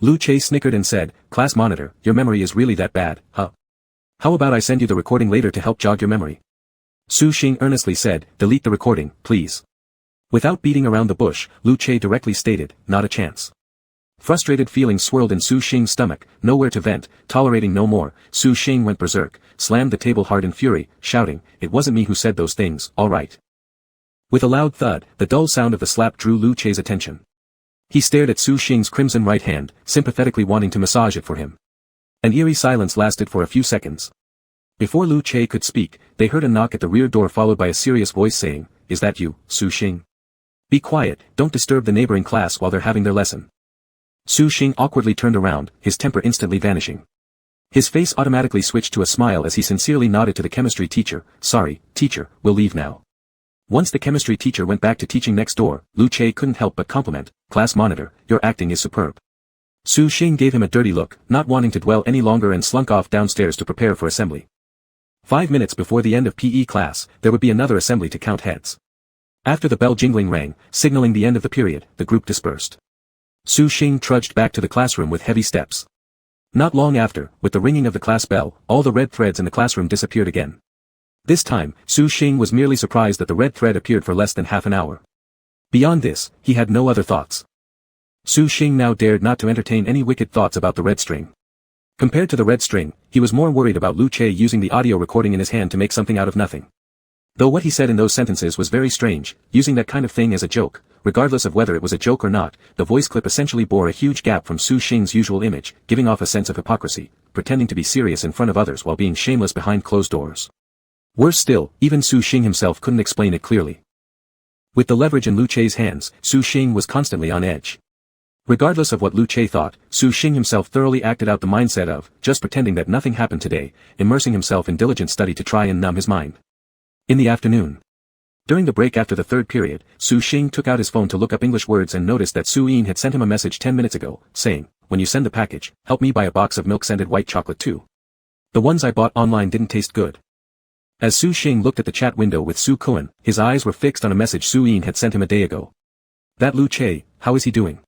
Lu Che snickered and said, "Class monitor, your memory is really that bad, huh? How about I send you the recording later to help jog your memory?" Su Xing earnestly said, "Delete the recording, please." Without beating around the bush, Lu Che directly stated, "Not a chance." Frustrated feelings swirled in Su Xing's stomach, nowhere to vent, tolerating no more, Su Xing went berserk, slammed the table hard in fury, shouting, "It wasn't me who said those things, all right." With a loud thud, the dull sound of the slap drew Lu Che's attention. He stared at Su Xing's crimson right hand, sympathetically wanting to massage it for him. An eerie silence lasted for a few seconds. Before Lu Che could speak, they heard a knock at the rear door followed by a serious voice saying, "Is that you, Su Xing? Be quiet, don't disturb the neighboring class while they're having their lesson." Su Xing awkwardly turned around, his temper instantly vanishing. His face automatically switched to a smile as he sincerely nodded to the chemistry teacher, "Sorry, teacher, we'll leave now." Once the chemistry teacher went back to teaching next door, Lu Che couldn't help but compliment, "Class monitor, your acting is superb." Su Xing gave him a dirty look, not wanting to dwell any longer and slunk off downstairs to prepare for assembly. 5 minutes before the end of PE class, there would be another assembly to count heads. After the bell jingling rang, signaling the end of the period, the group dispersed. Su Xing trudged back to the classroom with heavy steps. Not long after, with the ringing of the class bell, all the red threads in the classroom disappeared again. This time, Su Xing was merely surprised that the red thread appeared for less than half an hour. Beyond this, he had no other thoughts. Su Xing now dared not to entertain any wicked thoughts about the red string. Compared to the red string, he was more worried about Lu Che using the audio recording in his hand to make something out of nothing. Though what he said in those sentences was very strange, using that kind of thing as a joke, regardless of whether it was a joke or not, the voice clip essentially bore a huge gap from Su Xing's usual image, giving off a sense of hypocrisy, pretending to be serious in front of others while being shameless behind closed doors. Worse still, even Su Xing himself couldn't explain it clearly. With the leverage in Lu Che's hands, Su Xing was constantly on edge. Regardless of what Lu Che thought, Su Xing himself thoroughly acted out the mindset of, just pretending that nothing happened today, immersing himself in diligent study to try and numb his mind. In the afternoon. During the break after the third period, Su Xing took out his phone to look up English words and noticed that Su Yin had sent him a message 10 minutes ago, saying, "When you send the package, help me buy a box of milk-scented white chocolate too. The ones I bought online didn't taste good." As Su Xing looked at the chat window with Su Kuan, his eyes were fixed on a message Su Yin had sent him a day ago. "That Lu Che, how is he doing?"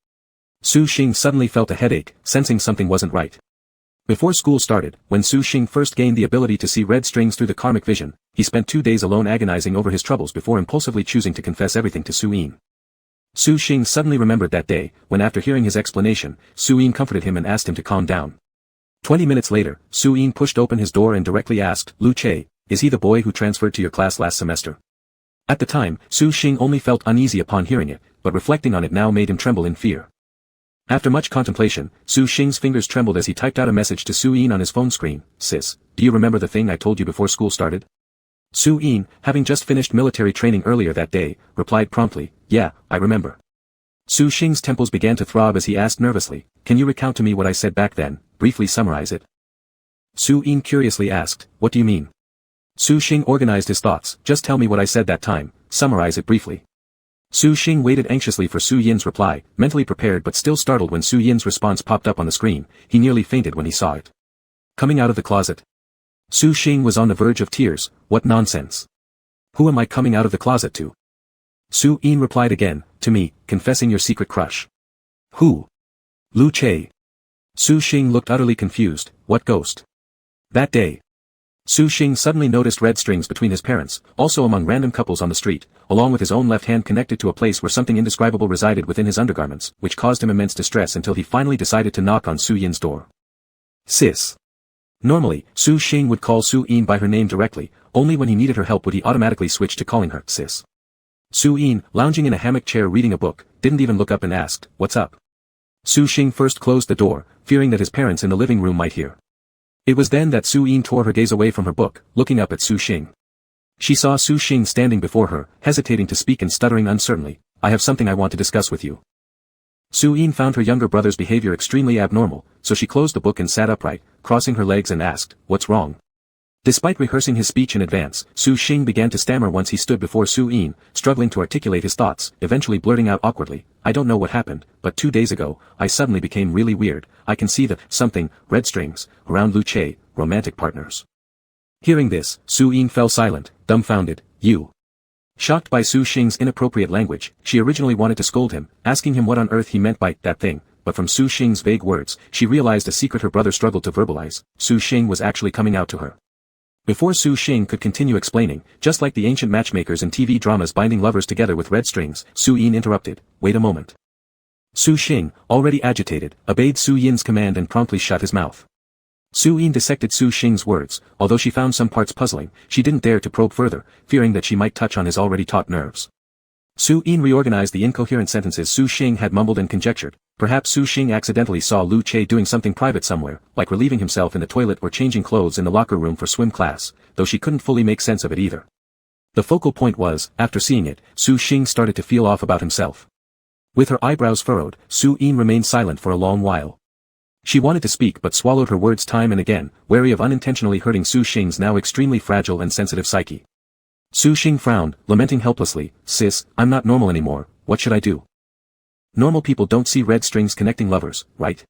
Su Xing suddenly felt a headache, sensing something wasn't right. Before school started, when Su Xing first gained the ability to see red strings through the karmic vision, he spent 2 days alone agonizing over his troubles before impulsively choosing to confess everything to Su Yin. Su Xing suddenly remembered that day, when after hearing his explanation, Su Yin comforted him and asked him to calm down. 20 minutes later, Su Yin pushed open his door and directly asked, "Lu Che, is he the boy who transferred to your class last semester?" At the time, Su Xing only felt uneasy upon hearing it, but reflecting on it now made him tremble in fear. After much contemplation, Su Xing's fingers trembled as he typed out a message to Su Yin on his phone screen, "Sis, do you remember the thing I told you before school started?" Su Yin, having just finished military training earlier that day, replied promptly, "Yeah, I remember." Su Xing's temples began to throb as he asked nervously, "Can you recount to me what I said back then, briefly summarize it?" Su Yin curiously asked, "What do you mean?" Su Xing organized his thoughts, "Just tell me what I said that time, summarize it briefly." Su Xing waited anxiously for Su Yin's reply, mentally prepared but still startled when Su Yin's response popped up on the screen. He nearly fainted when he saw it. "Coming out of the closet." Su Xing was on the verge of tears. "What nonsense. Who am I coming out of the closet to?" Su Yin replied again, "To me, confessing your secret crush." "Who?" "Lu Che." Su Xing looked utterly confused. "What ghost?" "That day. Su Xing suddenly noticed red strings between his parents, also among random couples on the street, along with his own left hand connected to a place where something indescribable resided within his undergarments, which caused him immense distress until he finally decided to knock on Su Yin's door. Sis. Normally, Su Xing would call Su Yin by her name directly, only when he needed her help would he automatically switch to calling her sis. Su Yin, lounging in a hammock chair reading a book, didn't even look up and asked, "What's up?" Su Xing first closed the door, fearing that his parents in the living room might hear. It was then that Su Yin tore her gaze away from her book, looking up at Su Xing. She saw Su Xing standing before her, hesitating to speak and stuttering uncertainly, "I have something I want to discuss with you." Su Yin found her younger brother's behavior extremely abnormal, so she closed the book and sat upright, crossing her legs and asked, "What's wrong?" Despite rehearsing his speech in advance, Su Xing began to stammer once he stood before Su Yin, struggling to articulate his thoughts, eventually blurting out awkwardly, "I don't know what happened, but 2 days ago, I suddenly became really weird. I can see the something, red strings, around Lu Che, romantic partners." Hearing this, Su Yin fell silent, dumbfounded. "You." Shocked by Su Xing's inappropriate language, she originally wanted to scold him, asking him what on earth he meant by that thing, but from Su Xing's vague words, she realized a secret her brother struggled to verbalize. Su Xing was actually coming out to her. Before Su Xing could continue explaining, just like the ancient matchmakers in TV dramas binding lovers together with red strings, Su Yin interrupted, "Wait a moment." Su Xing, already agitated, obeyed Su Yin's command and promptly shut his mouth. Su Yin dissected Su Xing's words, although she found some parts puzzling, she didn't dare to probe further, fearing that she might touch on his already taut nerves. Su Yin reorganized the incoherent sentences Su Xing had mumbled and conjectured. Perhaps Su Xing accidentally saw Lu Che doing something private somewhere, like relieving himself in the toilet or changing clothes in the locker room for swim class, though she couldn't fully make sense of it either. The focal point was, after seeing it, Su Xing started to feel off about himself. With her eyebrows furrowed, Su Yin remained silent for a long while. She wanted to speak but swallowed her words time and again, wary of unintentionally hurting Su Xing's now extremely fragile and sensitive psyche. Su Xing frowned, lamenting helplessly, "Sis, I'm not normal anymore, what should I do?" Normal people don't see red strings connecting lovers, right?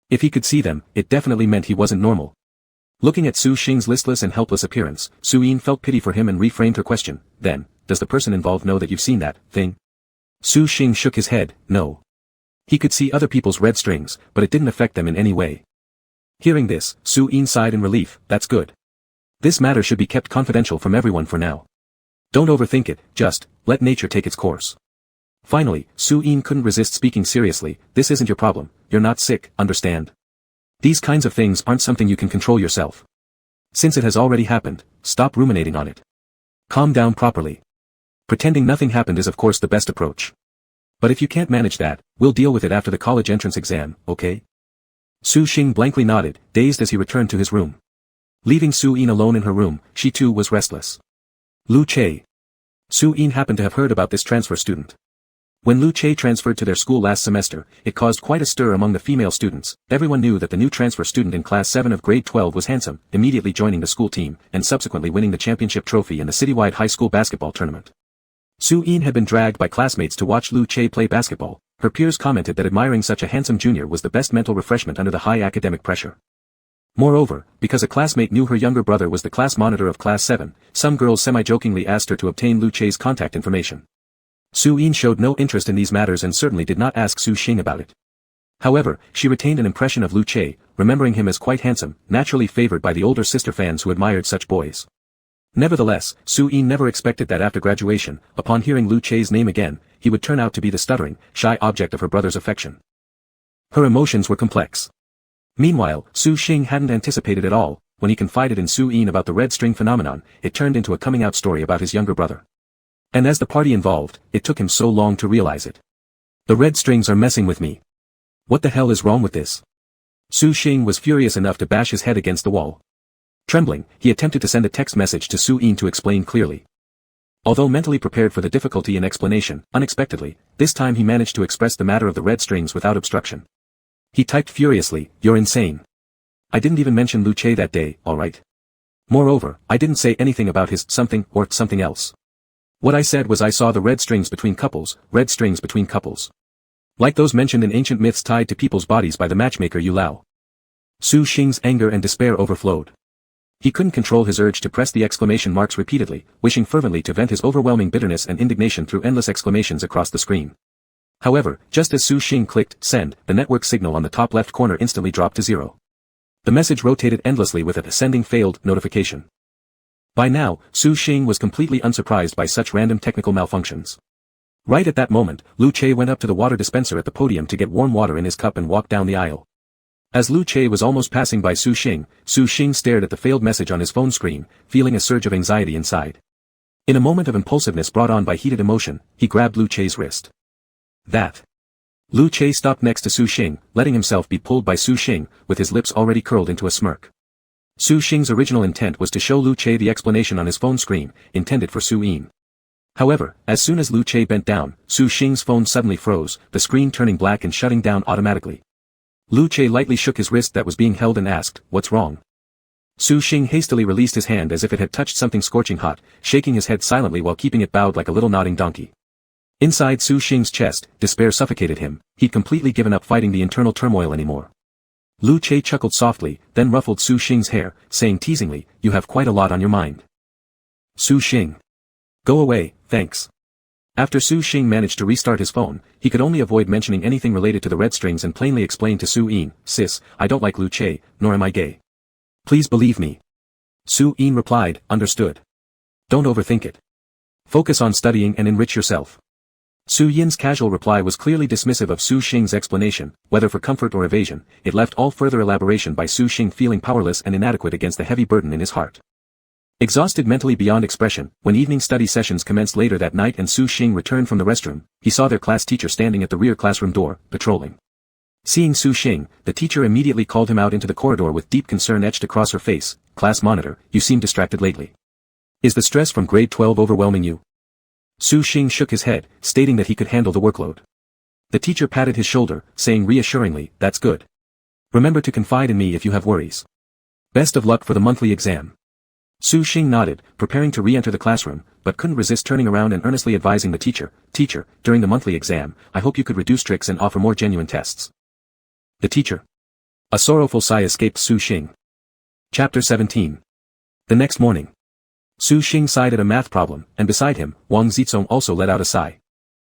If he could see them, it definitely meant he wasn't normal. Looking at Su Xing's listless and helpless appearance, Su Yin felt pity for him and reframed her question, "Then, does the person involved know that you've seen that thing?" Su Xing shook his head, "No." He could see other people's red strings, but it didn't affect them in any way. Hearing this, Su Yin sighed in relief, "That's good. This matter should be kept confidential from everyone for now. Don't overthink it, just, let nature take its course." Finally, Su Yin couldn't resist speaking seriously, "This isn't your problem, you're not sick, understand? These kinds of things aren't something you can control yourself. Since it has already happened, stop ruminating on it. Calm down properly. Pretending nothing happened is of course the best approach. But if you can't manage that, we'll deal with it after the college entrance exam, okay?" Su Xing blankly nodded, dazed as he returned to his room. Leaving Su Yin alone in her room, she too was restless. Lu Che. Su Yin happened to have heard about this transfer student. When Lu Che transferred to their school last semester, it caused quite a stir among the female students. Everyone knew that the new transfer student in class 7 of grade 12 was handsome, immediately joining the school team, and subsequently winning the championship trophy in the citywide high school basketball tournament. Su Yin had been dragged by classmates to watch Lu Che play basketball. Her peers commented that admiring such a handsome junior was the best mental refreshment under the high academic pressure. Moreover, because a classmate knew her younger brother was the class monitor of class 7, some girls semi-jokingly asked her to obtain Lu Che's contact information. Su Yin showed no interest in these matters and certainly did not ask Su Xing about it. However, she retained an impression of Lu Che, remembering him as quite handsome, naturally favored by the older sister fans who admired such boys. Nevertheless, Su Yin never expected that after graduation, upon hearing Lu Che's name again, he would turn out to be the stuttering, shy object of her brother's affection. Her emotions were complex. Meanwhile, Su Xing hadn't anticipated at all. When he confided in Su Yin about the red string phenomenon, it turned into a coming-out story about his younger brother. And as the party involved, it took him so long to realize it. "The red strings are messing with me. What the hell is wrong with this?" Su Xing was furious enough to bash his head against the wall. Trembling, he attempted to send a text message to Su Yin to explain clearly. Although mentally prepared for the difficulty in explanation, unexpectedly, this time he managed to express the matter of the red strings without obstruction. He typed furiously, "You're insane. I didn't even mention Lu Che that day, alright? Moreover, I didn't say anything about his something or something else. What I said was I saw the red strings between couples, red strings between couples. Like those mentioned in ancient myths tied to people's bodies by the matchmaker Yu Lao." Su Xing's anger and despair overflowed. He couldn't control his urge to press the exclamation marks repeatedly, wishing fervently to vent his overwhelming bitterness and indignation through endless exclamations across the screen. However, just as Su Xing clicked send, the network signal on the top left corner instantly dropped to 0. The message rotated endlessly with a ascending failed notification. By now, Su Xing was completely unsurprised by such random technical malfunctions. Right at that moment, Lu Che went up to the water dispenser at the podium to get warm water in his cup and walked down the aisle. As Lu Che was almost passing by Su Xing stared at the failed message on his phone screen, feeling a surge of anxiety inside. In a moment of impulsiveness brought on by heated emotion, he grabbed Lu Che's wrist. That. Lu Che stopped next to Su Xing, letting himself be pulled by Su Xing, with his lips already curled into a smirk. Su Xing's original intent was to show Lu Che the explanation on his phone screen, intended for Su Yin. However, as soon as Lu Che bent down, Su Xing's phone suddenly froze, the screen turning black and shutting down automatically. Lu Che lightly shook his wrist that was being held and asked, "What's wrong?" Su Xing hastily released his hand as if it had touched something scorching hot, shaking his head silently while keeping it bowed like a little nodding donkey. Inside Su Xing's chest, despair suffocated him. He'd completely given up fighting the internal turmoil anymore. Lu Che chuckled softly, then ruffled Su Xing's hair, saying teasingly, "You have quite a lot on your mind." Su Xing. Go away, thanks. After Su Xing managed to restart his phone, he could only avoid mentioning anything related to the red strings and plainly explained to Su Yin, "Sis, I don't like Lu Che, nor am I gay. Please believe me." Su Yin replied, "Understood. Don't overthink it. Focus on studying and enrich yourself." Su Yin's casual reply was clearly dismissive of Su Xing's explanation, whether for comfort or evasion. It left all further elaboration by Su Xing feeling powerless and inadequate against the heavy burden in his heart. Exhausted mentally beyond expression, when evening study sessions commenced later that night and Su Xing returned from the restroom, he saw their class teacher standing at the rear classroom door, patrolling. Seeing Su Xing, the teacher immediately called him out into the corridor with deep concern etched across her face. "Class monitor, you seem distracted lately. Is the stress from grade 12 overwhelming you?" Su Xing shook his head, stating that he could handle the workload. The teacher patted his shoulder, saying reassuringly, "That's good. Remember to confide in me if you have worries. Best of luck for the monthly exam." Su Xing nodded, preparing to re-enter the classroom, but couldn't resist turning around and earnestly advising the teacher, "Teacher, during the monthly exam, I hope you could reduce tricks and offer more genuine tests." The teacher. A sorrowful sigh escaped Su Xing. Chapter 17. The next morning. Su Xing sighed at a math problem, and beside him, Wang Zizong also let out a sigh.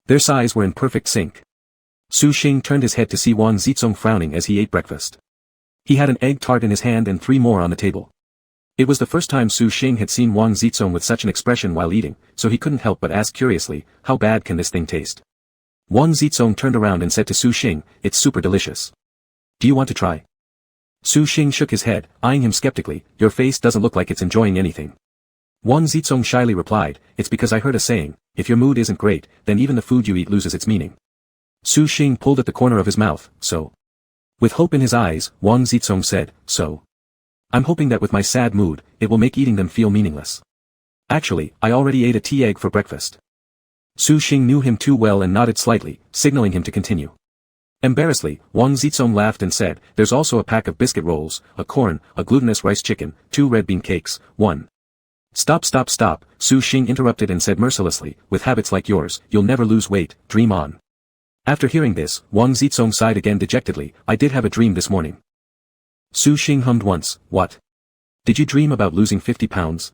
Their sighs were in perfect sync. Su Xing turned his head to see Wang Zizong frowning as he ate breakfast. He had an egg tart in his hand and 3 more on the table. It was the first time Su Xing had seen Wang Zizong with such an expression while eating, so he couldn't help but ask curiously, "How bad can this thing taste?" Wang Zizong turned around and said to Su Xing, "It's super delicious. Do you want to try?" Su Xing shook his head, eyeing him skeptically, "Your face doesn't look like it's enjoying anything." Wang Zizong shyly replied, "It's because I heard a saying, if your mood isn't great, then even the food you eat loses its meaning." Su Xing pulled at the corner of his mouth, "So?" With hope in his eyes, Wang Zizong said, "So? I'm hoping that with my sad mood, it will make eating them feel meaningless. Actually, I already ate a tea egg for breakfast." Su Xing knew him too well and nodded slightly, signaling him to continue. Embarrassedly, Wang Zizong laughed and said, "There's also a pack of biscuit rolls, a corn, a glutinous rice chicken, 2 red bean cakes, 1. Stop, Su Xing interrupted and said mercilessly, "With habits like yours, you'll never lose weight, dream on." After hearing this, Wang Zizong sighed again dejectedly, "I did have a dream this morning." Su Xing hummed once, "What? Did you dream about losing 50 pounds?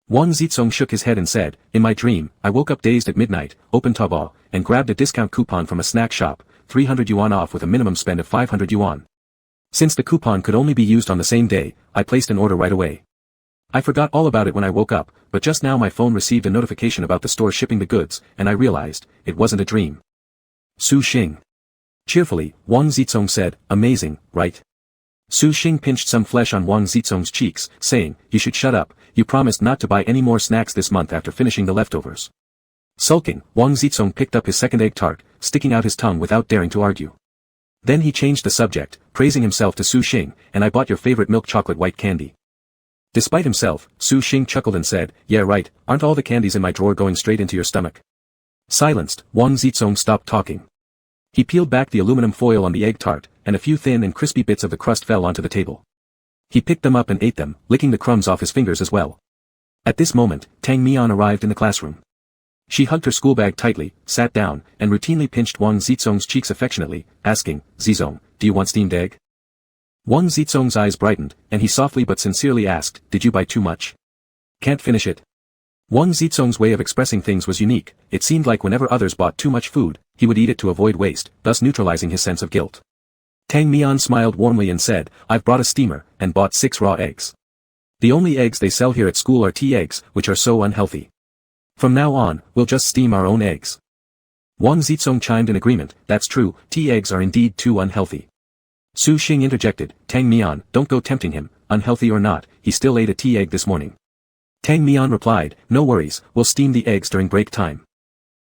Wang Zizong shook his head and said, "In my dream, I woke up dazed at midnight, opened Taobao, and grabbed a discount coupon from a snack shop, 300 yuan off with a minimum spend of 500 yuan. Since the coupon could only be used on the same day, I placed an order right away. I forgot all about it when I woke up, but just now my phone received a notification about the store shipping the goods, and I realized, it wasn't a dream." Su Xing. Cheerfully, Wang Zizong said, "Amazing, right?" Su Xing pinched some flesh on Wang Zizong's cheeks, saying, "You should shut up, you promised not to buy any more snacks this month after finishing the leftovers." Sulking, Wang Zizong picked up his second egg tart, sticking out his tongue without daring to argue. Then he changed the subject, praising himself to Su Xing, "And I bought your favorite milk chocolate white candy." Despite himself, Su Xing chuckled and said, "Yeah right, aren't all the candies in my drawer going straight into your stomach?" Silenced, Wang Zizong stopped talking. He peeled back the aluminum foil on the egg tart, and a few thin and crispy bits of the crust fell onto the table. He picked them up and ate them, licking the crumbs off his fingers as well. At this moment, Tang Mian arrived in the classroom. She hugged her school bag tightly, sat down, and routinely pinched Wang Zizong's cheeks affectionately, asking, "Zizong, do you want steamed egg?" Wang Zizong's eyes brightened, and he softly but sincerely asked, "Did you buy too much? Can't finish it?" Wang Zizong's way of expressing things was unique. It seemed like whenever others bought too much food, he would eat it to avoid waste, thus neutralizing his sense of guilt. Tang Mian smiled warmly and said, I've brought a steamer, and bought 6 raw eggs. The only eggs they sell here at school are tea eggs, which are so unhealthy. From now on, we'll just steam our own eggs. Wang Zizong chimed in agreement, that's true, tea eggs are indeed too unhealthy. Su Xing interjected, Tang Mian, don't go tempting him, unhealthy or not, he still ate a tea egg this morning. Tang Mian replied, no worries, we'll steam the eggs during break time.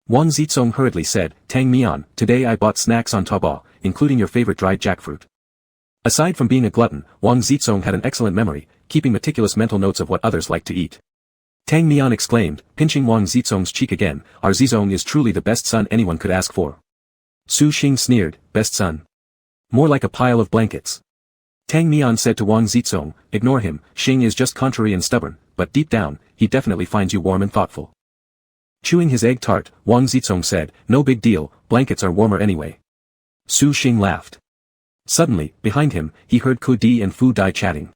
Wang Zizong hurriedly said, Tang Mian, today I bought snacks on Taobao, including your favorite dried jackfruit. Aside from being a glutton, Wang Zizong had an excellent memory, keeping meticulous mental notes of what others like to eat. Tang Mian exclaimed, pinching Wang Zizong's cheek again, our Zizong is truly the best son anyone could ask for. Su Xing sneered, best son. More like a pile of blankets. Tang Mian said to Wang Zizong, ignore him, Xing is just contrary and stubborn, but deep down, he definitely finds you warm and thoughtful. Chewing his egg tart, Wang Zizong said, no big deal, blankets are warmer anyway. Su Xing laughed. Suddenly, behind him, he heard Ku Di and Fu Dai chatting.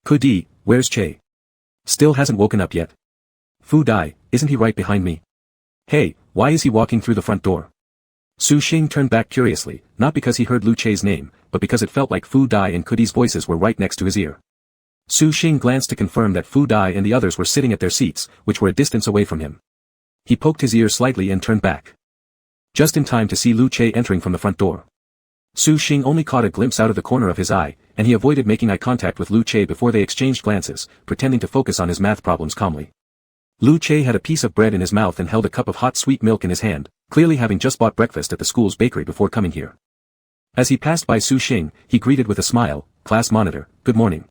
Ku Di, where's Che? Still hasn't woken up yet. Fu Dai, isn't he right behind me? Hey, why is he walking through the front door? Su Xing turned back curiously, not because he heard Lu Che's name, but because it felt like Fu Dai and Ku Di's voices were right next to his ear. Su Xing glanced to confirm that Fu Dai and the others were sitting at their seats, which were a distance away from him. He poked his ear slightly and turned back. Just in time to see Lu Che entering from the front door. Su Xing only caught a glimpse out of the corner of his eye, and he avoided making eye contact with Lu Che before they exchanged glances, pretending to focus on his math problems calmly. Lu Che had a piece of bread in his mouth and held a cup of hot sweet milk in his hand, clearly having just bought breakfast at the school's bakery before coming here. As he passed by Su Xing, he greeted with a smile, class monitor, good morning.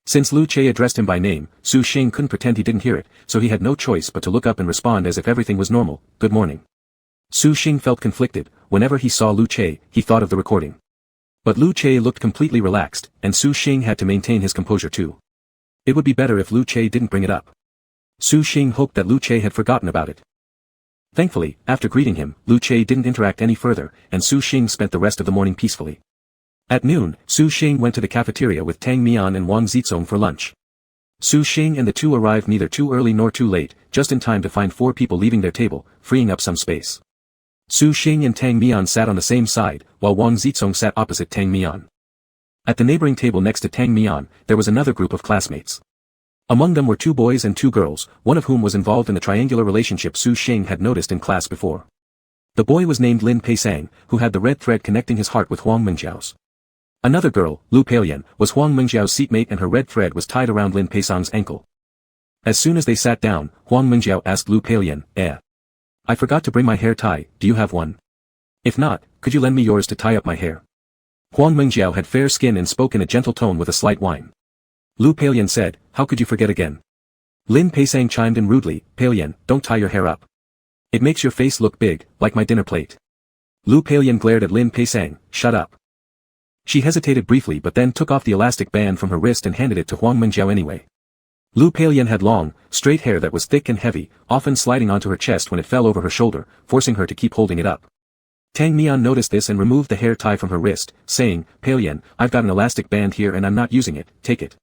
Since Lu Che addressed him by name, Su Xing couldn't pretend he didn't hear it, so he had no choice but to look up and respond as if everything was normal, good morning. Su Xing felt conflicted, whenever he saw Lu Che, he thought of the recording. But Lu Che looked completely relaxed, and Su Xing had to maintain his composure too. It would be better if Lu Che didn't bring it up. Su Xing hoped that Lu Che had forgotten about it. Thankfully, after greeting him, Lu Che didn't interact any further, and Su Xing spent the rest of the morning peacefully. At noon, Su Xing went to the cafeteria with Tang Mian and Wang Zizong for lunch. Su Xing and the two arrived neither too early nor too late, just in time to find 4 people leaving their table, freeing up some space. Su Xing and Tang Mian sat on the same side, while Wang Zizong sat opposite Tang Mian. At the neighboring table next to Tang Mian, there was another group of classmates. Among them were 2 boys and 2 girls, one of whom was involved in the triangular relationship Su Xing had noticed in class before. The boy was named Lin Peisang, who had the red thread connecting his heart with Huang Mengjiao's. Another girl, Lu Peiyan, was Huang Mengjiao's seatmate and her red thread was tied around Lin Peisang's ankle. As soon as they sat down, Huang Mengjiao asked Lu Peiyan, I forgot to bring my hair tie, do you have one? If not, could you lend me yours to tie up my hair? Huang Mengjiao had fair skin and spoke in a gentle tone with a slight whine. Lu Peiyan said, how could you forget again? Lin Peisang chimed in rudely, Peiyan, don't tie your hair up. It makes your face look big, like my dinner plate. Lu Peiyan glared at Lin Peisang, shut up. She hesitated briefly but then took off the elastic band from her wrist and handed it to Huang Mengjiao anyway. Lu Peiyan had long, straight hair that was thick and heavy, often sliding onto her chest when it fell over her shoulder, forcing her to keep holding it up. Tang Mian noticed this and removed the hair tie from her wrist, saying, Peiyan, I've got an elastic band here and I'm not using it, take it.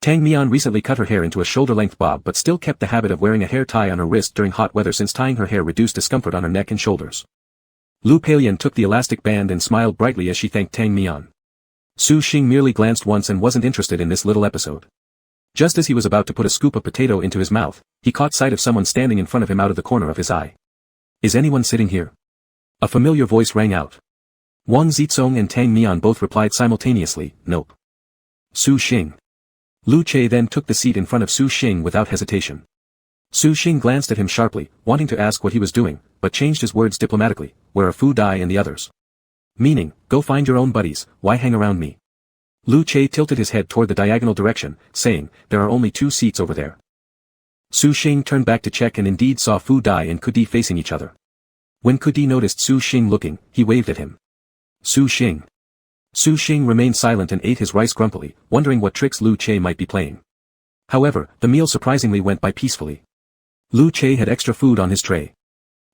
Tang Mian recently cut her hair into a shoulder-length bob but still kept the habit of wearing a hair tie on her wrist during hot weather since tying her hair reduced discomfort on her neck and shoulders. Lu Peiyan took the elastic band and smiled brightly as she thanked Tang Mian. Su Xing merely glanced once and wasn't interested in this little episode. Just as he was about to put a scoop of potato into his mouth, he caught sight of someone standing in front of him out of the corner of his eye. Is anyone sitting here? A familiar voice rang out. Wang Zizong and Tang Mian both replied simultaneously, nope. Su Xing. Lu Che then took the seat in front of Su Xing without hesitation. Su Xing glanced at him sharply, wanting to ask what he was doing, but changed his words diplomatically, where are Fu Dai and the others? Meaning, go find your own buddies, why hang around me? Lu Che tilted his head toward the diagonal direction, saying, there are only 2 seats over there. Su Xing turned back to check and indeed saw Fu Dai and Ku Di facing each other. When Ku Di noticed Su Xing looking, he waved at him. Su Xing. Su Xing remained silent and ate his rice grumpily, wondering what tricks Lu Che might be playing. However, the meal surprisingly went by peacefully. Lu Che had extra food on his tray.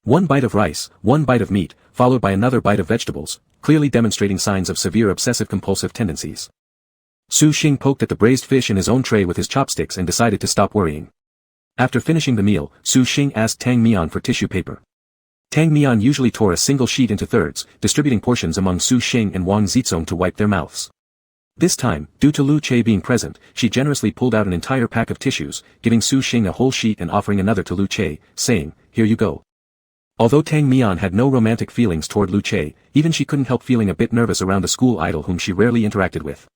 1 bite of rice, 1 bite of meat, followed by another bite of vegetables, clearly demonstrating signs of severe obsessive-compulsive tendencies. Su Xing poked at the braised fish in his own tray with his chopsticks and decided to stop worrying. After finishing the meal, Su Xing asked Tang Mian for tissue paper. Tang Mian usually tore a single sheet into thirds, distributing portions among Su Xing and Wang Zizong to wipe their mouths. This time, due to Lu Che being present, she generously pulled out an entire pack of tissues, giving Su Xing a whole sheet and offering another to Lu Che, saying, "Here you go." Although Tang Mian had no romantic feelings toward Lu Che, even she couldn't help feeling a bit nervous around the school idol whom she rarely interacted with.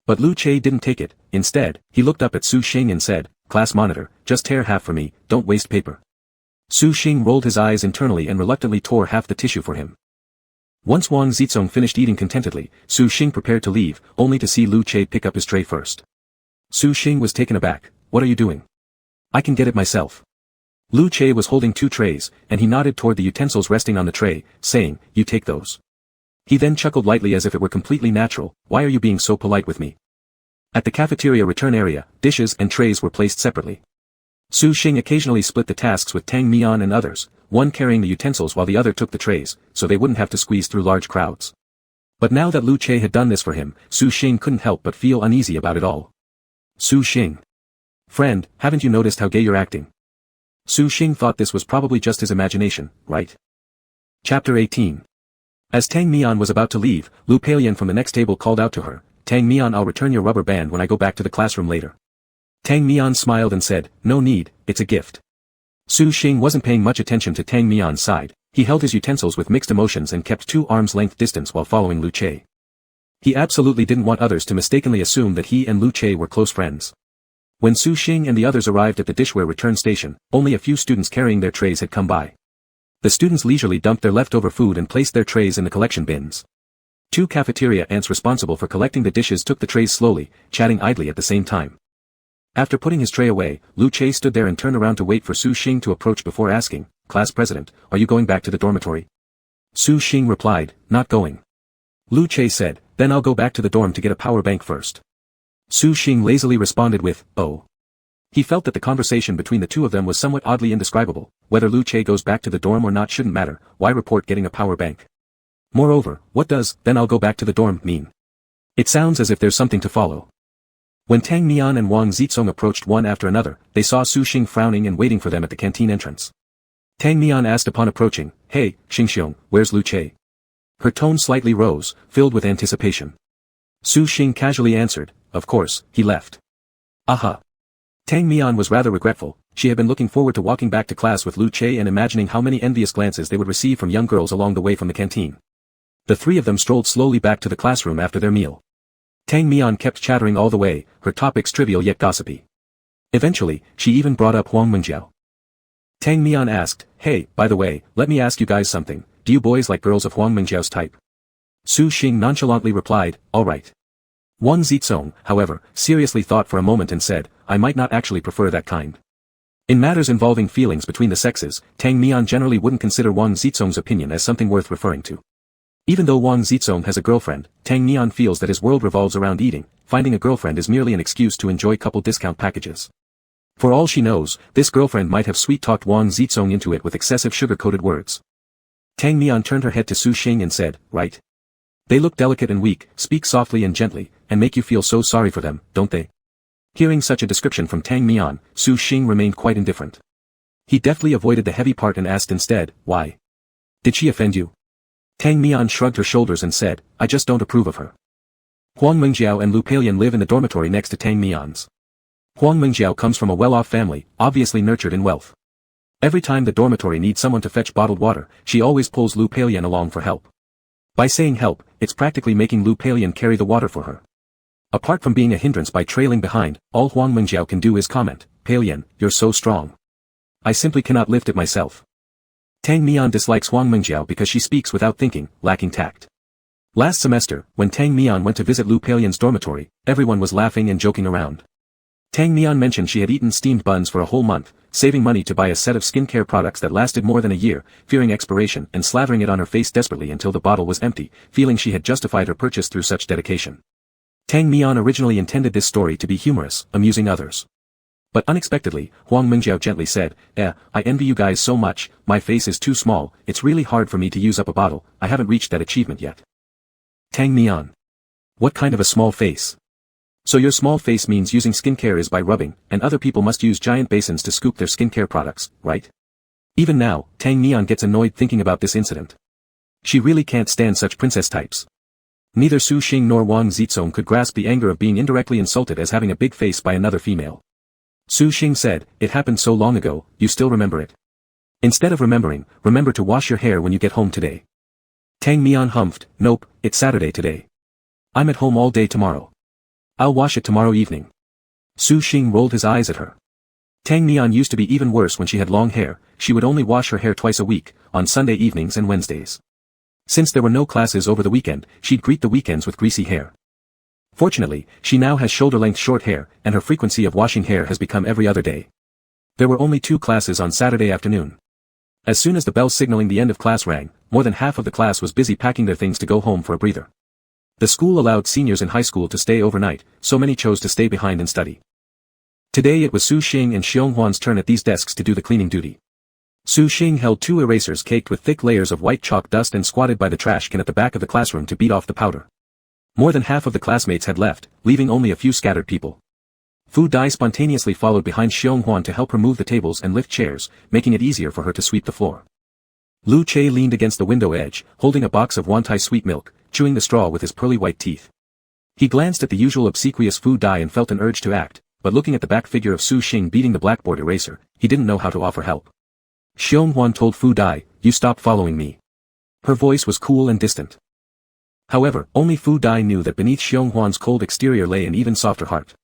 But Lu Che didn't take it. Instead, he looked up at Su Xing and said, "Class monitor, just tear half for me, don't waste paper." Su Xing rolled his eyes internally and reluctantly tore half the tissue for him. Once Wang Zizong finished eating contentedly, Su Xing prepared to leave, only to see Lu Che pick up his tray first. Su Xing was taken aback. "What are you doing?" "I can get it myself." Lu Che was holding 2 trays, and he nodded toward the utensils resting on the tray, saying, "You take those." He then chuckled lightly as if it were completely natural. "Why are you being so polite with me?" At the cafeteria return area, dishes and trays were placed separately. Su Xing occasionally split the tasks with Tang Mian and others, one carrying the utensils while the other took the trays, so they wouldn't have to squeeze through large crowds. But now that Lu Che had done this for him, Su Xing couldn't help but feel uneasy about it all. Su Xing. "Friend, haven't you noticed how gay you're acting?" Su Xing thought this was probably just his imagination, right? Chapter 18. As Tang Mian was about to leave, Lu Peiyan from the next table called out to her, "Tang Mian, I'll return your rubber band when I go back to the classroom later." Tang Mian smiled and said, "No need, it's a gift." Su Xing wasn't paying much attention to Tang Mian's side. He held his utensils with mixed emotions and kept 2 arms length distance while following Lu Che. He absolutely didn't want others to mistakenly assume that he and Lu Che were close friends. When Su Xing and the others arrived at the dishware return station, only a few students carrying their trays had come by. The students leisurely dumped their leftover food and placed their trays in the collection bins. 2 cafeteria ants responsible for collecting the dishes took the trays slowly, chatting idly at the same time. After putting his tray away, Lu Che stood there and turned around to wait for Su Xing to approach before asking, "Class president, are you going back to the dormitory?" Su Xing replied, "Not going." Lu Che said, "Then I'll go back to the dorm to get a power bank first." Su Xing lazily responded with, "Oh." He felt that the conversation between the two of them was somewhat oddly indescribable. Whether Lu Che goes back to the dorm or not shouldn't matter. Why report getting a power bank? Moreover, what does, "Then I'll go back to the dorm," mean? It sounds as if there's something to follow. When Tang Mian and Wang Zizong approached one after another, they saw Su Xing frowning and waiting for them at the canteen entrance. Tang Mian asked upon approaching, "Hey, Xingxiong, where's Lu Che?" Her tone slightly rose, filled with anticipation. Su Xing casually answered, "Of course, he left." Aha. Tang Mian was rather regretful. She had been looking forward to walking back to class with Lu Che and imagining how many envious glances they would receive from young girls along the way from the canteen. The 3 of them strolled slowly back to the classroom after their meal. Tang Mian kept chattering all the way, her topics trivial yet gossipy. Eventually, she even brought up Huang Mengjiao. Tang Mian asked, "Hey, by the way, let me ask you guys something, do you boys like girls of Huang Mengjiao's type?" Su Xing nonchalantly replied, "All right." Wang Zizong, however, seriously thought for a moment and said, "I might not actually prefer that kind." In matters involving feelings between the sexes, Tang Mian generally wouldn't consider Wang Zizong's opinion as something worth referring to. Even though Wang Zizong has a girlfriend, Tang Mian feels that his world revolves around eating. Finding a girlfriend is merely an excuse to enjoy couple discount packages. For all she knows, this girlfriend might have sweet-talked Wang Zizong into it with excessive sugar-coated words. Tang Mian turned her head to Su Xing and said, "Right. They look delicate and weak, speak softly and gently, and make you feel so sorry for them, don't they?" Hearing such a description from Tang Mian, Su Xing remained quite indifferent. He deftly avoided the heavy part and asked instead, "Why? Did she offend you?" Tang Mian shrugged her shoulders and said, "I just don't approve of her." Huang Mengjiao and Lu Peiyan live in the dormitory next to Tang Mian's. Huang Mengjiao comes from a well-off family, obviously nurtured in wealth. Every time the dormitory needs someone to fetch bottled water, she always pulls Lu Peiyan along for help. By saying help, it's practically making Lu Peiyan carry the water for her. Apart from being a hindrance by trailing behind, all Huang Mengjiao can do is comment, "Peiyan, you're so strong. I simply cannot lift it myself." Tang Mian dislikes Huang Mengjiao because she speaks without thinking, lacking tact. Last semester, when Tang Mian went to visit Lu Peiyan's dormitory, everyone was laughing and joking around. Tang Mian mentioned she had eaten steamed buns for a whole month, saving money to buy a set of skincare products that lasted more than a year, fearing expiration and slathering it on her face desperately until the bottle was empty, feeling she had justified her purchase through such dedication. Tang Mian originally intended this story to be humorous, amusing others. But unexpectedly, Huang Mengjiao gently said, I envy you guys so much, my face is too small, it's really hard for me to use up a bottle, I haven't reached that achievement yet." Tang Mian. What kind of a small face? So your small face means using skincare is by rubbing, and other people must use giant basins to scoop their skincare products, right? Even now, Tang Mian gets annoyed thinking about this incident. She really can't stand such princess types. Neither Su Xing nor Wang Zizong could grasp the anger of being indirectly insulted as having a big face by another female. Su Xing said, "It happened so long ago, you still remember it. Instead of remembering, remember to wash your hair when you get home today." Tang Mian humphed, "Nope, it's Saturday today. I'm at home all day tomorrow. I'll wash it tomorrow evening." Su Xing rolled his eyes at her. Tang Mian used to be even worse when she had long hair. She would only wash her hair twice a week, on Sunday evenings and Wednesdays. Since there were no classes over the weekend, she'd greet the weekends with greasy hair. Fortunately, she now has shoulder-length short hair, and her frequency of washing hair has become every other day. There were only 2 classes on Saturday afternoon. As soon as the bell signaling the end of class rang, more than half of the class was busy packing their things to go home for a breather. The school allowed seniors in high school to stay overnight, so many chose to stay behind and study. Today it was Su Xing and Xiong Huan's turn at these desks to do the cleaning duty. Su Xing held 2 erasers caked with thick layers of white chalk dust and squatted by the trash can at the back of the classroom to beat off the powder. More than half of the classmates had left, leaving only a few scattered people. Fu Dai spontaneously followed behind Xiong Huan to help her move the tables and lift chairs, making it easier for her to sweep the floor. Lu Che leaned against the window edge, holding a box of Wantai sweet milk, chewing the straw with his pearly white teeth. He glanced at the usual obsequious Fu Dai and felt an urge to act, but looking at the back figure of Su Xing beating the blackboard eraser, he didn't know how to offer help. Xiong Huan told Fu Dai, "You stop following me." Her voice was cool and distant. However, only Fu Dai knew that beneath Xiong Huan's cold exterior lay an even softer heart.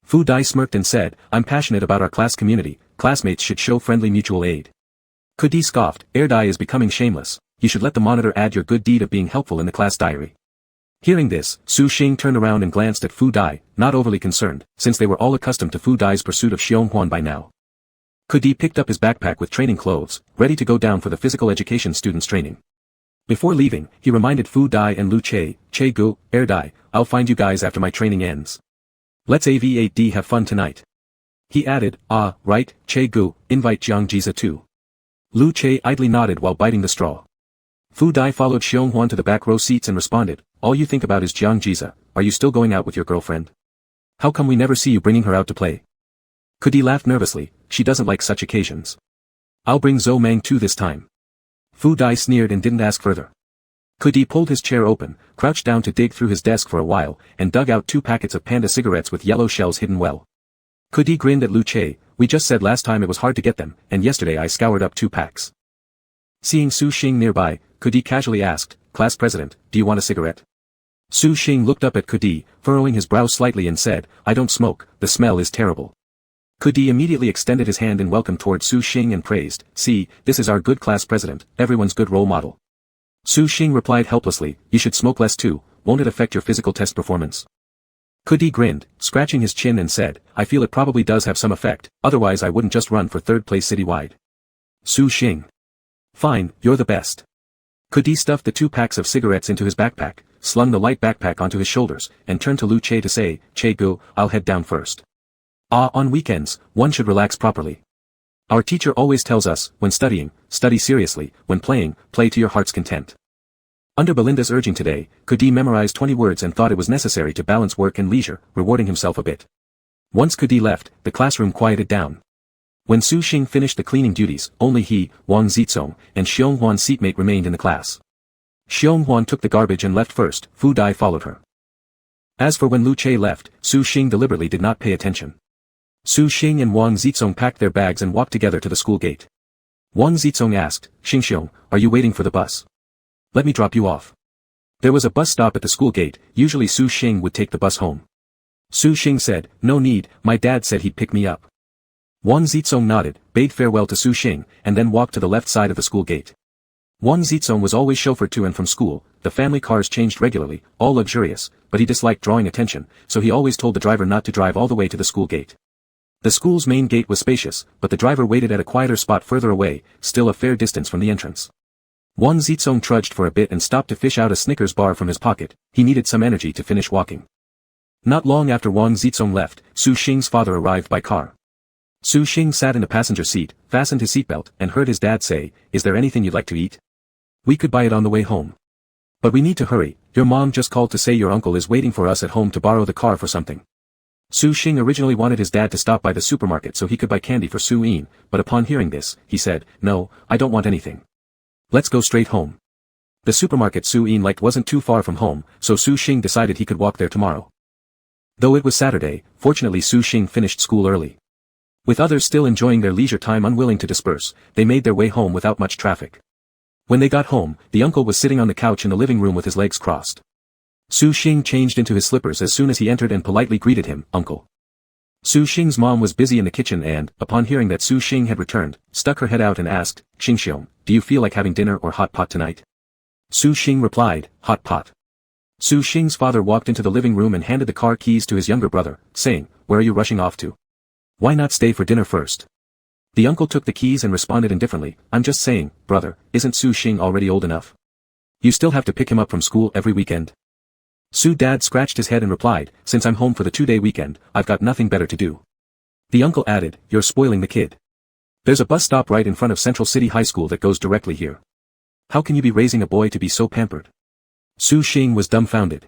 Fu Dai smirked and said, "I'm passionate about our class community, classmates should show friendly mutual aid." Kudi scoffed, "Dai is becoming shameless, you should let the monitor add your good deed of being helpful in the class diary." Hearing this, Su Xing turned around and glanced at Fu Dai, not overly concerned, since they were all accustomed to Fu Dai's pursuit of Xiong Huan by now. Kudi picked up his backpack with training clothes, ready to go down for the physical education students' training. Before leaving, he reminded Fu Dai and Lu Che, "Che Gu, Dai, I'll find you guys after my training ends. Let's AV8D have fun tonight." He added, "Ah, right, Che Gu, invite Jiang Jiza too." Lu Che idly nodded while biting the straw. Fu Dai followed Xiong Huan to the back row seats and responded, "All you think about is Jiang Jiza, are you still going out with your girlfriend? How come we never see you bringing her out to play?" Kudi laughed nervously, "She doesn't like such occasions. I'll bring Zhou Mang too this time." Fu Dai sneered and didn't ask further. Kudi pulled his chair open, crouched down to dig through his desk for a while, and dug out 2 packets of Panda cigarettes with yellow shells hidden well. Kudi grinned at Lu Che, "We just said last time it was hard to get them, and yesterday I scoured up 2 packs. Seeing Su Xing nearby, Kudi casually asked, "Class president, do you want a cigarette?" Su Xing looked up at Kudi, furrowing his brow slightly and said, "I don't smoke, the smell is terrible." Kudi immediately extended his hand in welcome toward Su Xing and praised, "See, this is our good class president, everyone's good role model." Su Xing replied helplessly, "You should smoke less too, won't it affect your physical test performance?" Kudi grinned, scratching his chin and said, "I feel it probably does have some effect, otherwise I wouldn't just run for 3rd place citywide." Su Xing. "Fine, you're the best." Kudi stuffed the 2 packs of cigarettes into his backpack, slung the light backpack onto his shoulders, and turned to Lu Che to say, "Che Gu, I'll head down first. On weekends, one should relax properly. Our teacher always tells us, when studying, study seriously, when playing, play to your heart's content." Under Belinda's urging today, Kudi memorized 20 words and thought it was necessary to balance work and leisure, rewarding himself a bit. Once Kudi left, the classroom quieted down. When Su Xing finished the cleaning duties, only he, Wang Zizong, and Xiong Huan's seatmate remained in the class. Xiong Huan took the garbage and left first, Fu Dai followed her. As for when Lu Che left, Su Xing deliberately did not pay attention. Su Xing and Wang Zizong packed their bags and walked together to the school gate. Wang Zizong asked, "Xingxiong, are you waiting for the bus? Let me drop you off." There was a bus stop at the school gate, usually Su Xing would take the bus home. Su Xing said, "No need, my dad said he'd pick me up." Wang Zizong nodded, bade farewell to Su Xing, and then walked to the left side of the school gate. Wang Zizong was always chauffeured to and from school, the family cars changed regularly, all luxurious, but he disliked drawing attention, so he always told the driver not to drive all the way to the school gate. The school's main gate was spacious, but the driver waited at a quieter spot further away, still a fair distance from the entrance. Wang Zizong trudged for a bit and stopped to fish out a Snickers bar from his pocket, he needed some energy to finish walking. Not long after Wang Zizong left, Su Xing's father arrived by car. Su Xing sat in the passenger seat, fastened his seatbelt, and heard his dad say, "Is there anything you'd like to eat? We could buy it on the way home. But we need to hurry, your mom just called to say your uncle is waiting for us at home to borrow the car for something." Su Xing originally wanted his dad to stop by the supermarket so he could buy candy for Su Yin, but upon hearing this, he said, "No, I don't want anything. Let's go straight home." The supermarket Su Yin liked wasn't too far from home, so Su Xing decided he could walk there tomorrow. Though it was Saturday, fortunately Su Xing finished school early. With others still enjoying their leisure time unwilling to disperse, they made their way home without much traffic. When they got home, the uncle was sitting on the couch in the living room with his legs crossed. Su Xing changed into his slippers as soon as he entered and politely greeted him, "Uncle." Su Xing's mom was busy in the kitchen and, upon hearing that Su Xing had returned, stuck her head out and asked, "Xingxiong, do you feel like having dinner or hot pot tonight?" Su Xing replied, "Hot pot." Su Xing's father walked into the living room and handed the car keys to his younger brother, saying, "Where are you rushing off to? Why not stay for dinner first?" The uncle took the keys and responded indifferently, "I'm just saying, brother, isn't Su Xing already old enough? You still have to pick him up from school every weekend?" Su dad scratched his head and replied, "Since I'm home for the 2-day weekend, I've got nothing better to do." The uncle added, "You're spoiling the kid. There's a bus stop right in front of Central City High School that goes directly here. How can you be raising a boy to be so pampered?" Su Xing was dumbfounded.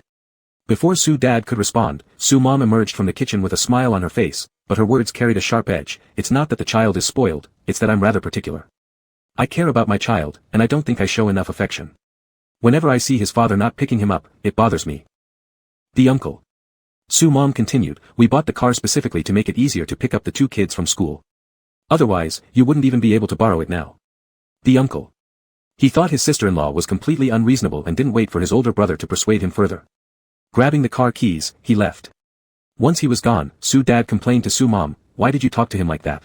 Before Su dad could respond, Su mom emerged from the kitchen with a smile on her face, but her words carried a sharp edge. "It's not that the child is spoiled, it's that I'm rather particular. I care about my child, and I don't think I show enough affection. Whenever I see his father not picking him up, it bothers me." The uncle. Su mom continued, "We bought the car specifically to make it easier to pick up the 2 kids from school. Otherwise, you wouldn't even be able to borrow it now." The uncle. He thought his sister-in-law was completely unreasonable and didn't wait for his older brother to persuade him further. Grabbing the car keys, he left. Once he was gone, Su dad complained to Su mom, "Why did you talk to him like that?"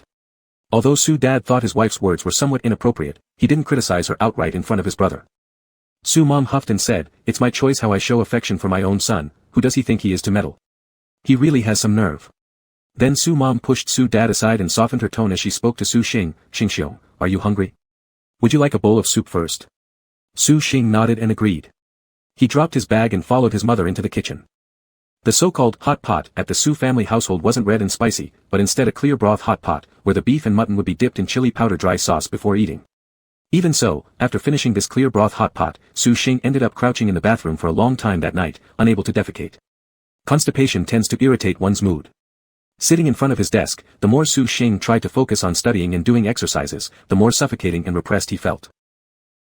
Although Su dad thought his wife's words were somewhat inappropriate, he didn't criticize her outright in front of his brother. Su mom huffed and said, "It's my choice how I show affection for my own son. Who does he think he is to meddle? He really has some nerve." Then Su mom pushed Su dad aside and softened her tone as she spoke to Su Xing, "Xingxiong, are you hungry? Would you like a bowl of soup first?" Su Xing nodded and agreed. He dropped his bag and followed his mother into the kitchen. The so-called hot pot at the Su family household wasn't red and spicy, but instead a clear broth hot pot, where the beef and mutton would be dipped in chili powder dry sauce before eating. Even so, after finishing this clear broth hot pot, Su Xing ended up crouching in the bathroom for a long time that night, unable to defecate. Constipation tends to irritate one's mood. Sitting in front of his desk, the more Su Xing tried to focus on studying and doing exercises, the more suffocating and repressed he felt.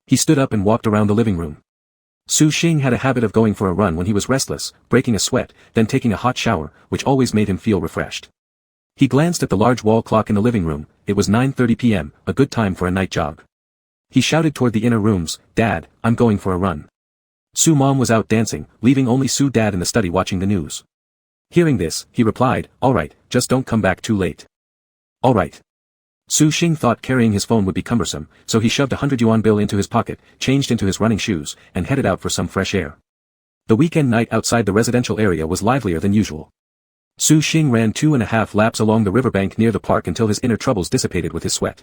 He stood up and walked around the living room. Su Xing had a habit of going for a run when he was restless, breaking a sweat, then taking a hot shower, which always made him feel refreshed. He glanced at the large wall clock in the living room. It was 9:30 p.m., a good time for a night jog. He shouted toward the inner rooms, "Dad, I'm going for a run." Su mom was out dancing, leaving only Su dad in the study watching the news. Hearing this, he replied, "All right, just don't come back too late." "All right." Su Xing thought carrying his phone would be cumbersome, so he shoved a 100 yuan bill into his pocket, changed into his running shoes, and headed out for some fresh air. The weekend night outside the residential area was livelier than usual. Su Xing ran 2.5 laps along the riverbank near the park until his inner troubles dissipated with his sweat.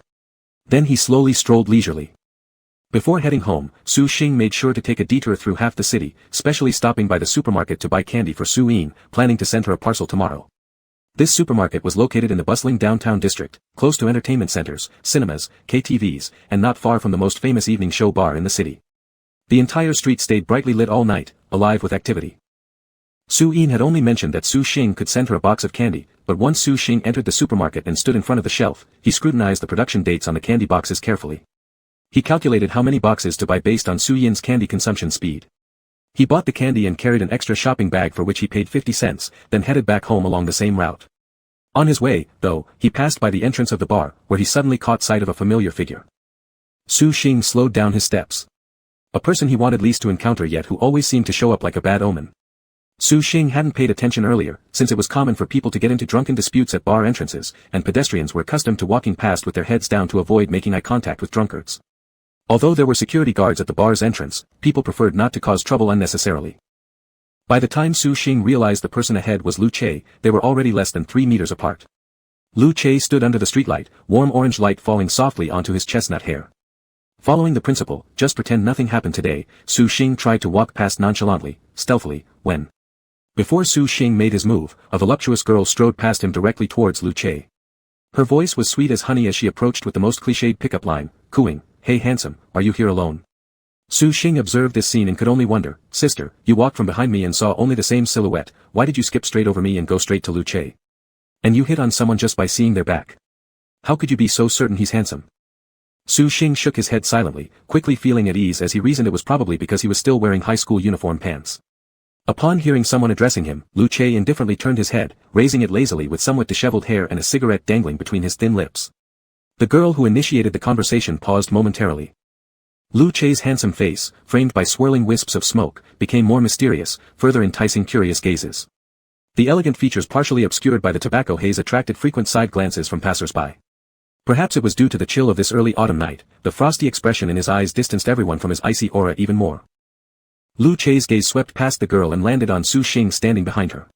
Then he slowly strolled leisurely. Before heading home, Su Xing made sure to take a detour through half the city, specially stopping by the supermarket to buy candy for Su Yin, planning to send her a parcel tomorrow. This supermarket was located in the bustling downtown district, close to entertainment centers, cinemas, KTVs, and not far from the most famous evening show bar in the city. The entire street stayed brightly lit all night, alive with activity. Su Yin had only mentioned that Su Xing could send her a box of candy, but once Su Xing entered the supermarket and stood in front of the shelf, he scrutinized the production dates on the candy boxes carefully. He calculated how many boxes to buy based on Su Yin's candy consumption speed. He bought the candy and carried an extra shopping bag for which he paid 50 cents, then headed back home along the same route. On his way, though, he passed by the entrance of the bar, where he suddenly caught sight of a familiar figure. Su Xing slowed down his steps. A person he wanted least to encounter yet who always seemed to show up like a bad omen. Su Xing hadn't paid attention earlier, since it was common for people to get into drunken disputes at bar entrances, and pedestrians were accustomed to walking past with their heads down to avoid making eye contact with drunkards. Although there were security guards at the bar's entrance, people preferred not to cause trouble unnecessarily. By the time Su Xing realized the person ahead was Lu Che, they were already less than 3 meters apart. Lu Che stood under the streetlight, warm orange light falling softly onto his chestnut hair. Following the principle, just pretend nothing happened today, Su Xing tried to walk past nonchalantly, stealthily, when. Before Su Xing made his move, a voluptuous girl strode past him directly towards Lu Che. Her voice was sweet as honey as she approached with the most cliched pickup line, cooing, "Hey handsome, are you here alone?" Su Xing observed this scene and could only wonder, sister, you walked from behind me and saw only the same silhouette, why did you skip straight over me and go straight to Lu Che? And you hit on someone just by seeing their back. How could you be so certain he's handsome? Su Xing shook his head silently, quickly feeling at ease as he reasoned it was probably because he was still wearing high school uniform pants. Upon hearing someone addressing him, Lu Che indifferently turned his head, raising it lazily with somewhat disheveled hair and a cigarette dangling between his thin lips. The girl who initiated the conversation paused momentarily. Lu Che's handsome face, framed by swirling wisps of smoke, became more mysterious, further enticing curious gazes. The elegant features partially obscured by the tobacco haze attracted frequent side glances from passers-by. Perhaps it was due to the chill of this early autumn night, the frosty expression in his eyes distanced everyone from his icy aura even more. Lu Che's gaze swept past the girl and landed on Su Xing standing behind her.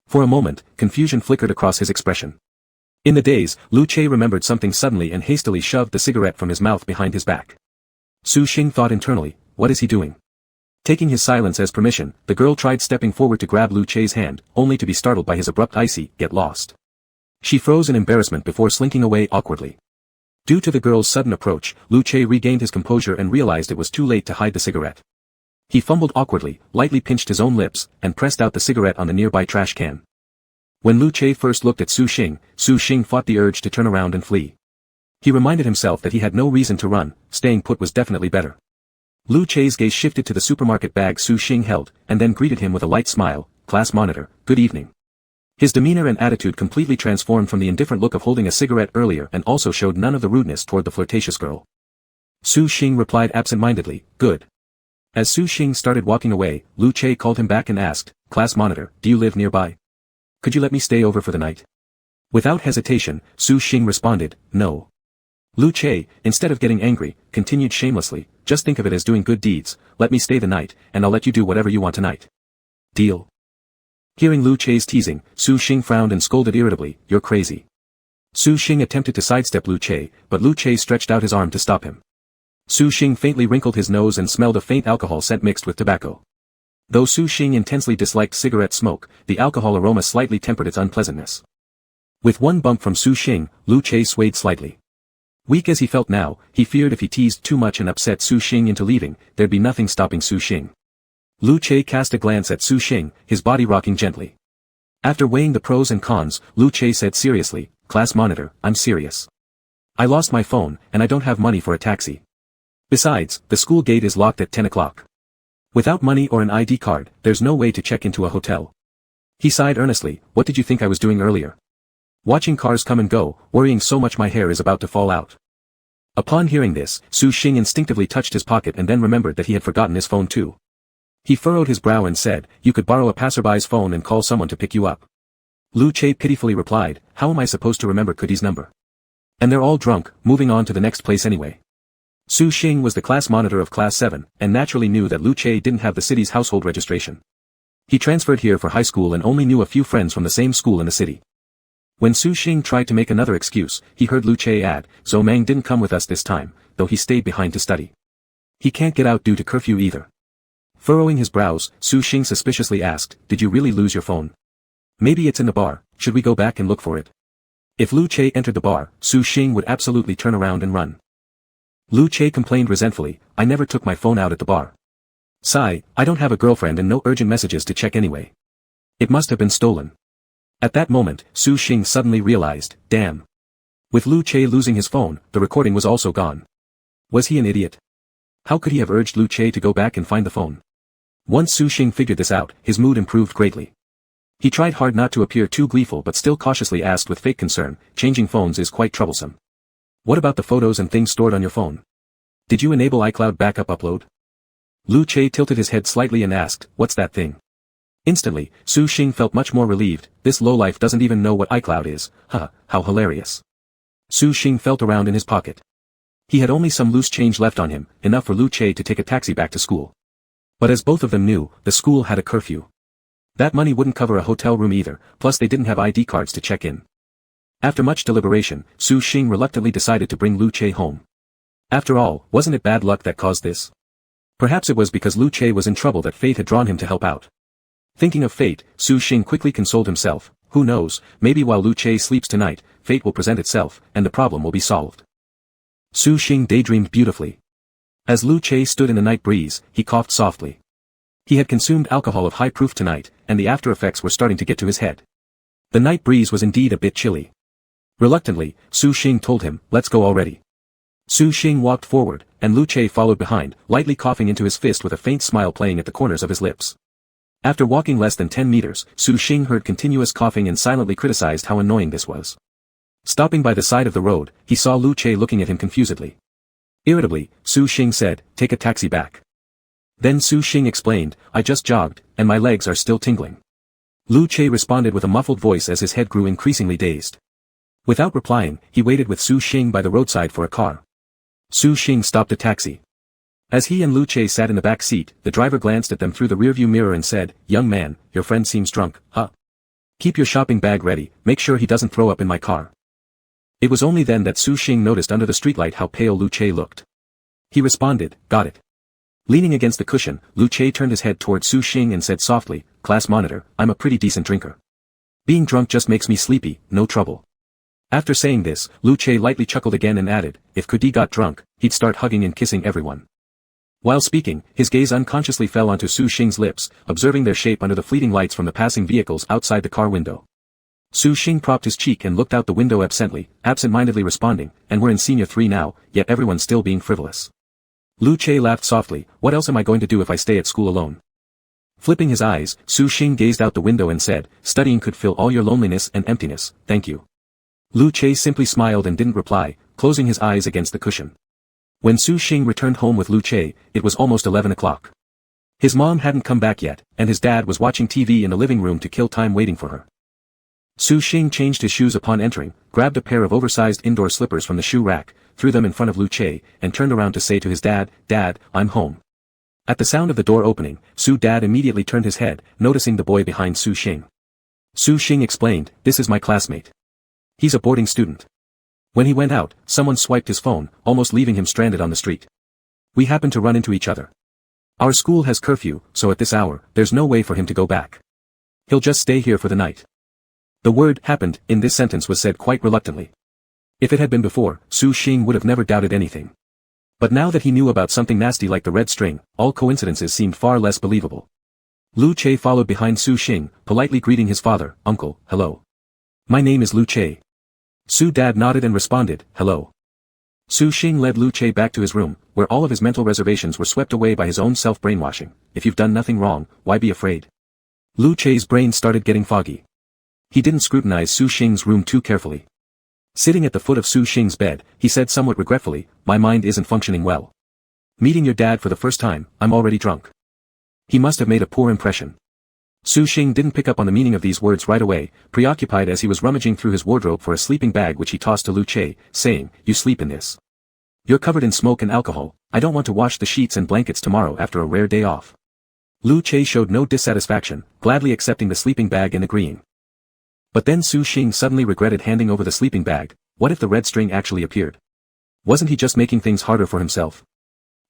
For a moment, confusion flickered across his expression. In the daze, Lu Che remembered something suddenly and hastily shoved the cigarette from his mouth behind his back. Su Xing thought internally, what is he doing? Taking his silence as permission, the girl tried stepping forward to grab Lu Che's hand, only to be startled by his abrupt icy, get lost. She froze in embarrassment before slinking away awkwardly. Due to the girl's sudden approach, Lu Che regained his composure and realized it was too late to hide the cigarette. He fumbled awkwardly, lightly pinched his own lips, and pressed out the cigarette on the nearby trash can. When Lu Che first looked at Su Xing fought the urge to turn around and flee. He reminded himself that he had no reason to run, staying put was definitely better. Lu Che's gaze shifted to the supermarket bag Su Xing held, and then greeted him with a light smile, class monitor, good evening. His demeanor and attitude completely transformed from the indifferent look of holding a cigarette earlier and also showed none of the rudeness toward the flirtatious girl. Su Xing replied absent-mindedly, good. As Su Xing started walking away, Lu Che called him back and asked, class monitor, do you live nearby? Could you let me stay over for the night? Without hesitation, Su Xing responded, no. Lu Che, instead of getting angry, continued shamelessly, just think of it as doing good deeds, let me stay the night, and I'll let you do whatever you want tonight. Deal? Hearing Lu Che's teasing, Su Xing frowned and scolded irritably, you're crazy. Su Xing attempted to sidestep Lu Che, but Lu Che stretched out his arm to stop him. Su Xing faintly wrinkled his nose and smelled a faint alcohol scent mixed with tobacco. Though Su Xing intensely disliked cigarette smoke, the alcohol aroma slightly tempered its unpleasantness. With one bump from Su Xing, Lu Che swayed slightly. Weak as he felt now, he feared if he teased too much and upset Su Xing into leaving, there'd be nothing stopping Su Xing. Lu Che cast a glance at Su Xing, his body rocking gently. After weighing the pros and cons, Lu Che said seriously, class monitor, I'm serious. I lost my phone, and I don't have money for a taxi. Besides, the school gate is locked at 10 o'clock. Without money or an ID card, there's no way to check into a hotel. He sighed earnestly, what did you think I was doing earlier? Watching cars come and go, worrying so much my hair is about to fall out. Upon hearing this, Su Xing instinctively touched his pocket and then remembered that he had forgotten his phone too. He furrowed his brow and said, you could borrow a passerby's phone and call someone to pick you up. Lu Che pitifully replied, how am I supposed to remember Cody's number? And they're all drunk, moving on to the next place anyway. Su Xing was the class monitor of class 7, and naturally knew that Lu Che didn't have the city's household registration. He transferred here for high school and only knew a few friends from the same school in the city. When Su Xing tried to make another excuse, he heard Lu Che add, Zhou Meng didn't come with us this time, though he stayed behind to study. He can't get out due to curfew either. Furrowing his brows, Su Xing suspiciously asked, did you really lose your phone? Maybe it's in the bar, should we go back and look for it? If Lu Che entered the bar, Su Xing would absolutely turn around and run. Lu Che complained resentfully, I never took my phone out at the bar. Sigh, I don't have a girlfriend and no urgent messages to check anyway. It must have been stolen. At that moment, Su Xing suddenly realized, damn. With Lu Che losing his phone, the recording was also gone. Was he an idiot? How could he have urged Lu Che to go back and find the phone? Once Su Xing figured this out, his mood improved greatly. He tried hard not to appear too gleeful but still cautiously asked with fake concern, changing phones is quite troublesome. What about the photos and things stored on your phone? Did you enable iCloud backup upload? Lu Che tilted his head slightly and asked, what's that thing? Instantly, Su Xing felt much more relieved, this lowlife doesn't even know what iCloud is, how hilarious. Su Xing felt around in his pocket. He had only some loose change left on him, enough for Lu Che to take a taxi back to school. But as both of them knew, the school had a curfew. That money wouldn't cover a hotel room either, plus they didn't have ID cards to check in. After much deliberation, Su Xing reluctantly decided to bring Lu Che home. After all, wasn't it bad luck that caused this? Perhaps it was because Lu Che was in trouble that fate had drawn him to help out. Thinking of fate, Su Xing quickly consoled himself, who knows, maybe while Lu Che sleeps tonight, fate will present itself, and the problem will be solved. Su Xing daydreamed beautifully. As Lu Che stood in the night breeze, he coughed softly. He had consumed alcohol of high proof tonight, and the after effects were starting to get to his head. The night breeze was indeed a bit chilly. Reluctantly, Su Xing told him, "Let's go already." Su Xing walked forward, and Lu Che followed behind, lightly coughing into his fist with a faint smile playing at the corners of his lips. After walking less than 10 meters, Su Xing heard continuous coughing and silently criticized how annoying this was. Stopping by the side of the road, he saw Lu Che looking at him confusedly. Irritably, Su Xing said, "Take a taxi back." Then Su Xing explained, "I just jogged, and my legs are still tingling." Lu Che responded with a muffled voice as his head grew increasingly dazed. Without replying, he waited with Su Xing by the roadside for a car. Su Xing stopped a taxi. As he and Lu Che sat in the back seat, the driver glanced at them through the rearview mirror and said, "Young man, your friend seems drunk, huh? Keep your shopping bag ready, make sure he doesn't throw up in my car." It was only then that Su Xing noticed under the streetlight how pale Lu Che looked. He responded, "Got it." Leaning against the cushion, Lu Che turned his head toward Su Xing and said softly, "Class monitor, I'm a pretty decent drinker. Being drunk just makes me sleepy, no trouble." After saying this, Lu Che lightly chuckled again and added, "If Kudi got drunk, he'd start hugging and kissing everyone." While speaking, his gaze unconsciously fell onto Su Xing's lips, observing their shape under the fleeting lights from the passing vehicles outside the car window. Su Xing propped his cheek and looked out the window absent-mindedly responding, "And we're in Senior 3 now, yet everyone's still being frivolous." Lu Che laughed softly, "What else am I going to do if I stay at school alone?" Flipping his eyes, Su Xing gazed out the window and said, "Studying could fill all your loneliness and emptiness, thank you." Lu Che simply smiled and didn't reply, closing his eyes against the cushion. When Su Xing returned home with Lu Che, it was almost 11 o'clock. His mom hadn't come back yet, and his dad was watching TV in the living room to kill time waiting for her. Su Xing changed his shoes upon entering, grabbed a pair of oversized indoor slippers from the shoe rack, threw them in front of Lu Che, and turned around to say to his dad, "Dad, I'm home." At the sound of the door opening, Su Dad immediately turned his head, noticing the boy behind Su Xing. Su Xing explained, "This is my classmate. He's a boarding student." When he went out, someone swiped his phone, almost leaving him stranded on the street. "We happened to run into each other. Our school has curfew, so at this hour, there's no way for him to go back. He'll just stay here for the night." The word "happened" in this sentence was said quite reluctantly. If it had been before, Su Xing would have never doubted anything. But now that he knew about something nasty like the red string, all coincidences seemed far less believable. Lu Che followed behind Su Xing, politely greeting his father, "Uncle, hello. My name is Lu Che." Su Dad nodded and responded, "Hello." Su Xing led Lu Che back to his room, where all of his mental reservations were swept away by his own self-brainwashing. "If you've done nothing wrong, why be afraid?" Lu Che's brain started getting foggy. He didn't scrutinize Su Xing's room too carefully. Sitting at the foot of Su Xing's bed, he said somewhat regretfully, "My mind isn't functioning well. Meeting your dad for the first time, I'm already drunk." He must have made a poor impression. Su Xing didn't pick up on the meaning of these words right away, preoccupied as he was rummaging through his wardrobe for a sleeping bag which he tossed to Lu Che, saying, "You sleep in this. You're covered in smoke and alcohol, I don't want to wash the sheets and blankets tomorrow after a rare day off." Lu Che showed no dissatisfaction, gladly accepting the sleeping bag and agreeing. But then Su Xing suddenly regretted handing over the sleeping bag. What if the red string actually appeared? Wasn't he just making things harder for himself?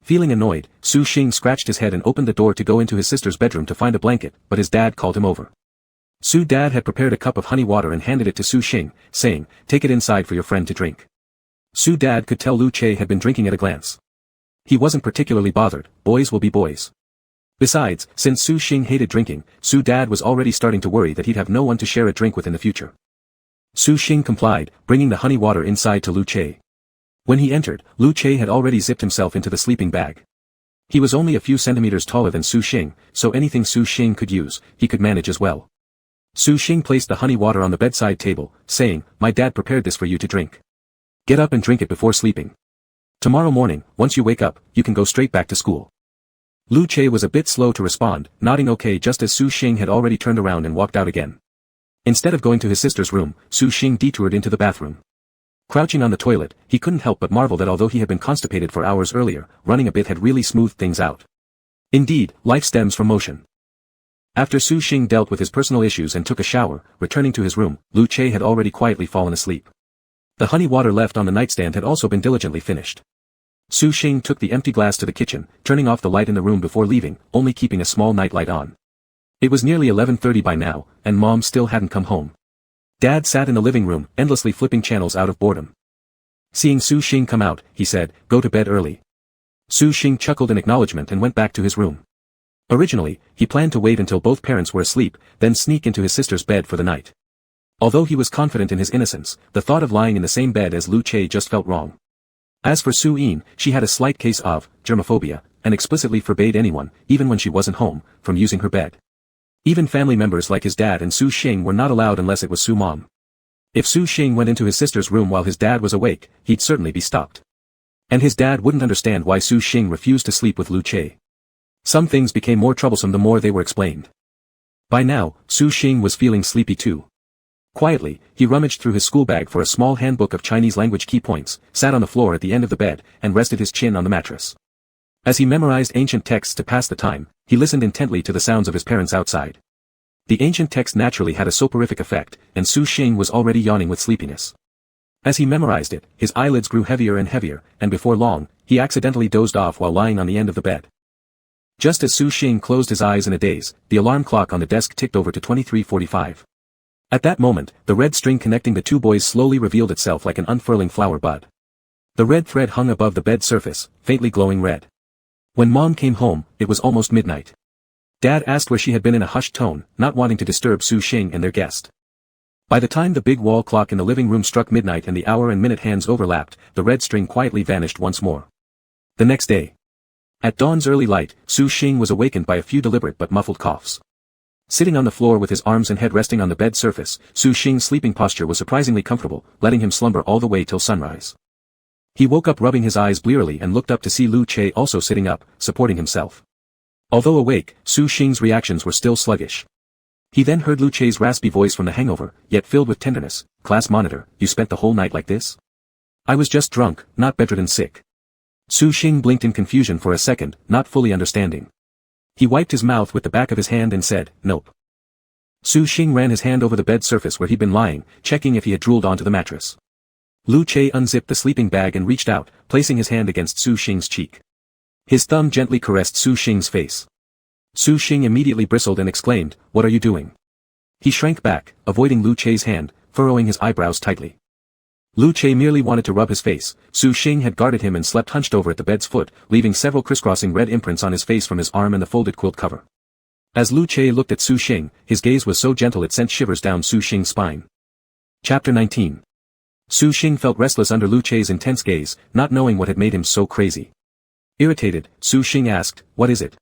Feeling annoyed, Su Xing scratched his head and opened the door to go into his sister's bedroom to find a blanket, but his dad called him over. Su Dad had prepared a cup of honey water and handed it to Su Xing, saying, "Take it inside for your friend to drink." Su Dad could tell Lu Che had been drinking at a glance. He wasn't particularly bothered, boys will be boys. Besides, since Su Xing hated drinking, Su Dad was already starting to worry that he'd have no one to share a drink with in the future. Su Xing complied, bringing the honey water inside to Lu Che. When he entered, Lu Che had already zipped himself into the sleeping bag. He was only a few centimeters taller than Su Xing, so anything Su Xing could use, he could manage as well. Su Xing placed the honey water on the bedside table, saying, "My dad prepared this for you to drink. Get up and drink it before sleeping. Tomorrow morning, once you wake up, you can go straight back to school." Lu Che was a bit slow to respond, nodding okay just as Su Xing had already turned around and walked out again. Instead of going to his sister's room, Su Xing detoured into the bathroom. Crouching on the toilet, he couldn't help but marvel that although he had been constipated for hours earlier, running a bit had really smoothed things out. Indeed, life stems from motion. After Su Xing dealt with his personal issues and took a shower, returning to his room, Lu Che had already quietly fallen asleep. The honey water left on the nightstand had also been diligently finished. Su Xing took the empty glass to the kitchen, turning off the light in the room before leaving, only keeping a small nightlight on. It was nearly 11:30 by now, and Mom still hadn't come home. Dad sat in the living room, endlessly flipping channels out of boredom. Seeing Su Xing come out, he said, "Go to bed early. Su Xing chuckled in acknowledgement and went back to his room. Originally, he planned to wait until both parents were asleep, then sneak into his sister's bed for the night. Although he was confident in his innocence, the thought of lying in the same bed as Lu Che just felt wrong. As for Su Yin, she had a slight case of germophobia, and explicitly forbade anyone, even when she wasn't home, from using her bed. Even family members like his dad and Su Xing were not allowed unless it was Su Mom. If Su Xing went into his sister's room while his dad was awake, he'd certainly be stopped. And his dad wouldn't understand why Su Xing refused to sleep with Lu Che. Some things became more troublesome the more they were explained. By now, Su Xing was feeling sleepy too. Quietly, he rummaged through his school bag for a small handbook of Chinese language key points, sat on the floor at the end of the bed, and rested his chin on the mattress. As he memorized ancient texts to pass the time, he listened intently to the sounds of his parents outside. The ancient text naturally had a soporific effect, and Su Xing was already yawning with sleepiness. As he memorized it, his eyelids grew heavier and heavier, and before long, he accidentally dozed off while lying on the end of the bed. Just as Su Xing closed his eyes in a daze, the alarm clock on the desk ticked over to 23:45. At that moment, the red string connecting the two boys slowly revealed itself like an unfurling flower bud. The red thread hung above the bed surface, faintly glowing red. When Mom came home, it was almost midnight. Dad asked where she had been in a hushed tone, not wanting to disturb Su Xing and their guest. By the time the big wall clock in the living room struck midnight and the hour and minute hands overlapped, the red string quietly vanished once more. The next day. At dawn's early light, Su Xing was awakened by a few deliberate but muffled coughs. Sitting on the floor with his arms and head resting on the bed surface, Su Xing's sleeping posture was surprisingly comfortable, letting him slumber all the way till sunrise. He woke up rubbing his eyes blearily and looked up to see Lu Che also sitting up, supporting himself. Although awake, Su Xing's reactions were still sluggish. He then heard Lu Che's raspy voice from the hangover, yet filled with tenderness. "Class monitor, you spent the whole night like this?" "I was just drunk, not bedridden sick." Su Xing blinked in confusion for a second, not fully understanding. He wiped his mouth with the back of his hand and said, "Nope." Su Xing ran his hand over the bed surface where he'd been lying, checking if he had drooled onto the mattress. Lu Che unzipped the sleeping bag and reached out, placing his hand against Su Xing's cheek. His thumb gently caressed Su Xing's face. Su Xing immediately bristled and exclaimed, "What are you doing?" He shrank back, avoiding Lu Che's hand, furrowing his eyebrows tightly. Lu Che merely wanted to rub his face. Su Xing had guarded him and slept hunched over at the bed's foot, leaving several crisscrossing red imprints on his face from his arm and the folded quilt cover. As Lu Che looked at Su Xing, his gaze was so gentle it sent shivers down Su Xing's spine. Chapter 19. Su Xing felt restless under Lu Che's intense gaze, not knowing what had made him so crazy. Irritated, Su Xing asked, "What is it?"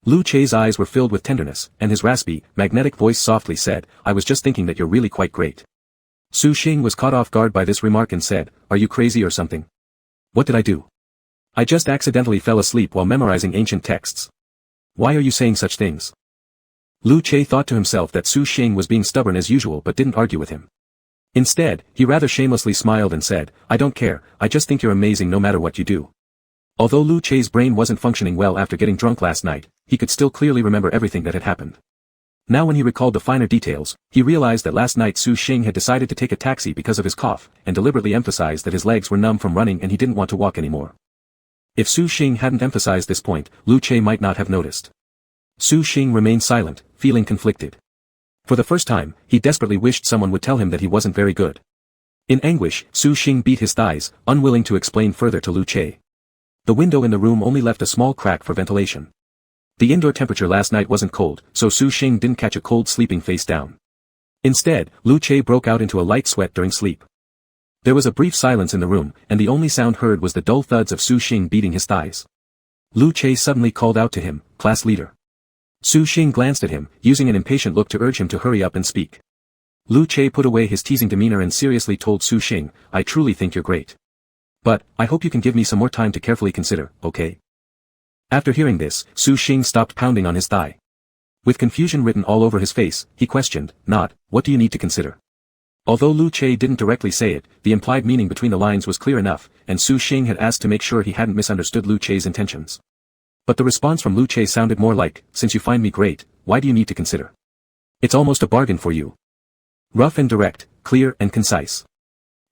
Lu Che's eyes were filled with tenderness, and his raspy, magnetic voice softly said, "I was just thinking that you're really quite great." Su Xing was caught off guard by this remark and said, "Are you crazy or something?" "What did I do?" "I just accidentally fell asleep while memorizing ancient texts." "Why are you saying such things?" Lu Che thought to himself that Su Xing was being stubborn as usual but didn't argue with him. Instead, he rather shamelessly smiled and said, "I don't care, I just think you're amazing no matter what you do." Although Lu Che's brain wasn't functioning well after getting drunk last night, he could still clearly remember everything that had happened. Now when he recalled the finer details, he realized that last night Su Xing had decided to take a taxi because of his cough, and deliberately emphasized that his legs were numb from running and he didn't want to walk anymore. If Su Xing hadn't emphasized this point, Lu Che might not have noticed. Su Xing remained silent, feeling conflicted. For the first time, he desperately wished someone would tell him that he wasn't very good. In anguish, Su Xing beat his thighs, unwilling to explain further to Lu Che. The window in the room only left a small crack for ventilation. The indoor temperature last night wasn't cold, so Su Xing didn't catch a cold sleeping face down. Instead, Lu Che broke out into a light sweat during sleep. There was a brief silence in the room, and the only sound heard was the dull thuds of Su Xing beating his thighs. Lu Che suddenly called out to him, "Class leader." Su Xing glanced at him, using an impatient look to urge him to hurry up and speak. Lu Che put away his teasing demeanor and seriously told Su Xing, "I truly think you're great. But, I hope you can give me some more time to carefully consider, okay?" After hearing this, Su Xing stopped pounding on his thigh. With confusion written all over his face, he questioned, "Not, what do you need to consider?" Although Lu Che didn't directly say it, the implied meaning between the lines was clear enough, and Su Xing had asked to make sure he hadn't misunderstood Lu Che's intentions. But the response from Lu Che sounded more like, "Since you find me great, why do you need to consider? It's almost a bargain for you." Rough and direct, clear and concise.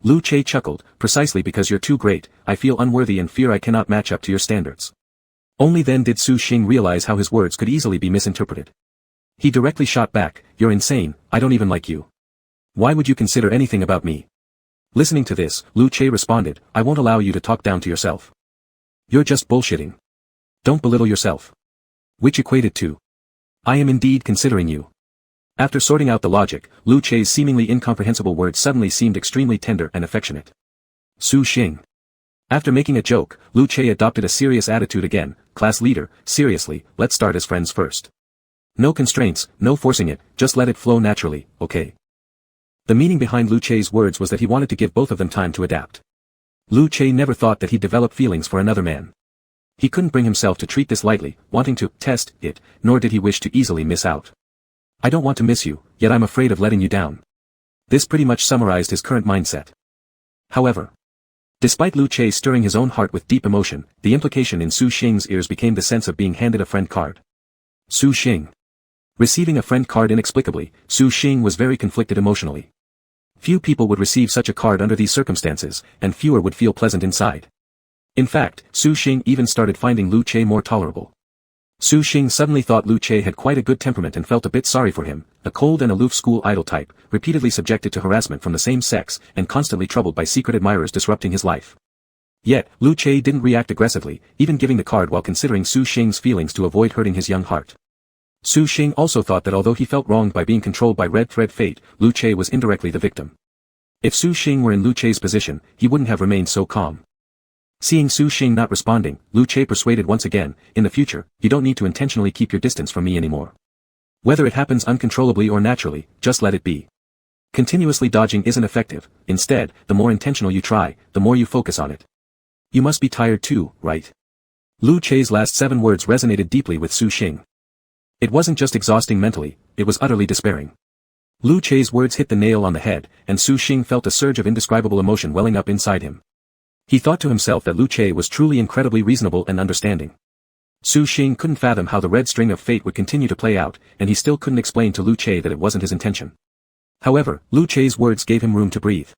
Lu Che chuckled, "Precisely because you're too great, I feel unworthy and fear I cannot match up to your standards." Only then did Su Xing realize how his words could easily be misinterpreted. He directly shot back, "You're insane, I don't even like you. Why would you consider anything about me?" Listening to this, Lu Che responded, "I won't allow you to talk down to yourself." You're just bullshitting. Don't belittle yourself. Which equated to, I am indeed considering you. After sorting out the logic, Lu Che's seemingly incomprehensible words suddenly seemed extremely tender and affectionate. Su Xing. After making a joke, Lu Che adopted a serious attitude again. Class leader, seriously, let's start as friends first. No constraints, no forcing it, just let it flow naturally, okay? The meaning behind Lu Che's words was that he wanted to give both of them time to adapt. Lu Che never thought that he'd develop feelings for another man. He couldn't bring himself to treat this lightly, wanting to test it, nor did he wish to easily miss out. I don't want to miss you, yet I'm afraid of letting you down. This pretty much summarized his current mindset. However, despite Lu Che stirring his own heart with deep emotion, the implication in Su Xing's ears became the sense of being handed a friend card. Su Xing. Receiving a friend card inexplicably, Su Xing was very conflicted emotionally. Few people would receive such a card under these circumstances, and fewer would feel pleasant inside. In fact, Su Xing even started finding Lu Che more tolerable. Su Xing suddenly thought Lu Che had quite a good temperament and felt a bit sorry for him, a cold and aloof school idol type, repeatedly subjected to harassment from the same sex, and constantly troubled by secret admirers disrupting his life. Yet, Lu Che didn't react aggressively, even giving the card while considering Su Xing's feelings to avoid hurting his young heart. Su Xing also thought that although he felt wronged by being controlled by Red Thread Fate, Lu Che was indirectly the victim. If Su Xing were in Lu Che's position, he wouldn't have remained so calm. Seeing Su Xing not responding, Lu Che persuaded once again, in the future, you don't need to intentionally keep your distance from me anymore. Whether it happens uncontrollably or naturally, just let it be. Continuously dodging isn't effective, instead, the more intentional you try, the more you focus on it. You must be tired too, right? Lu Che's last 7 words resonated deeply with Su Xing. It wasn't just exhausting mentally, it was utterly despairing. Lu Che's words hit the nail on the head, and Su Xing felt a surge of indescribable emotion welling up inside him. He thought to himself that Lu Che was truly incredibly reasonable and understanding. Su Xing couldn't fathom how the red string of fate would continue to play out, and he still couldn't explain to Lu Che that it wasn't his intention. However, Lu Che's words gave him room to breathe.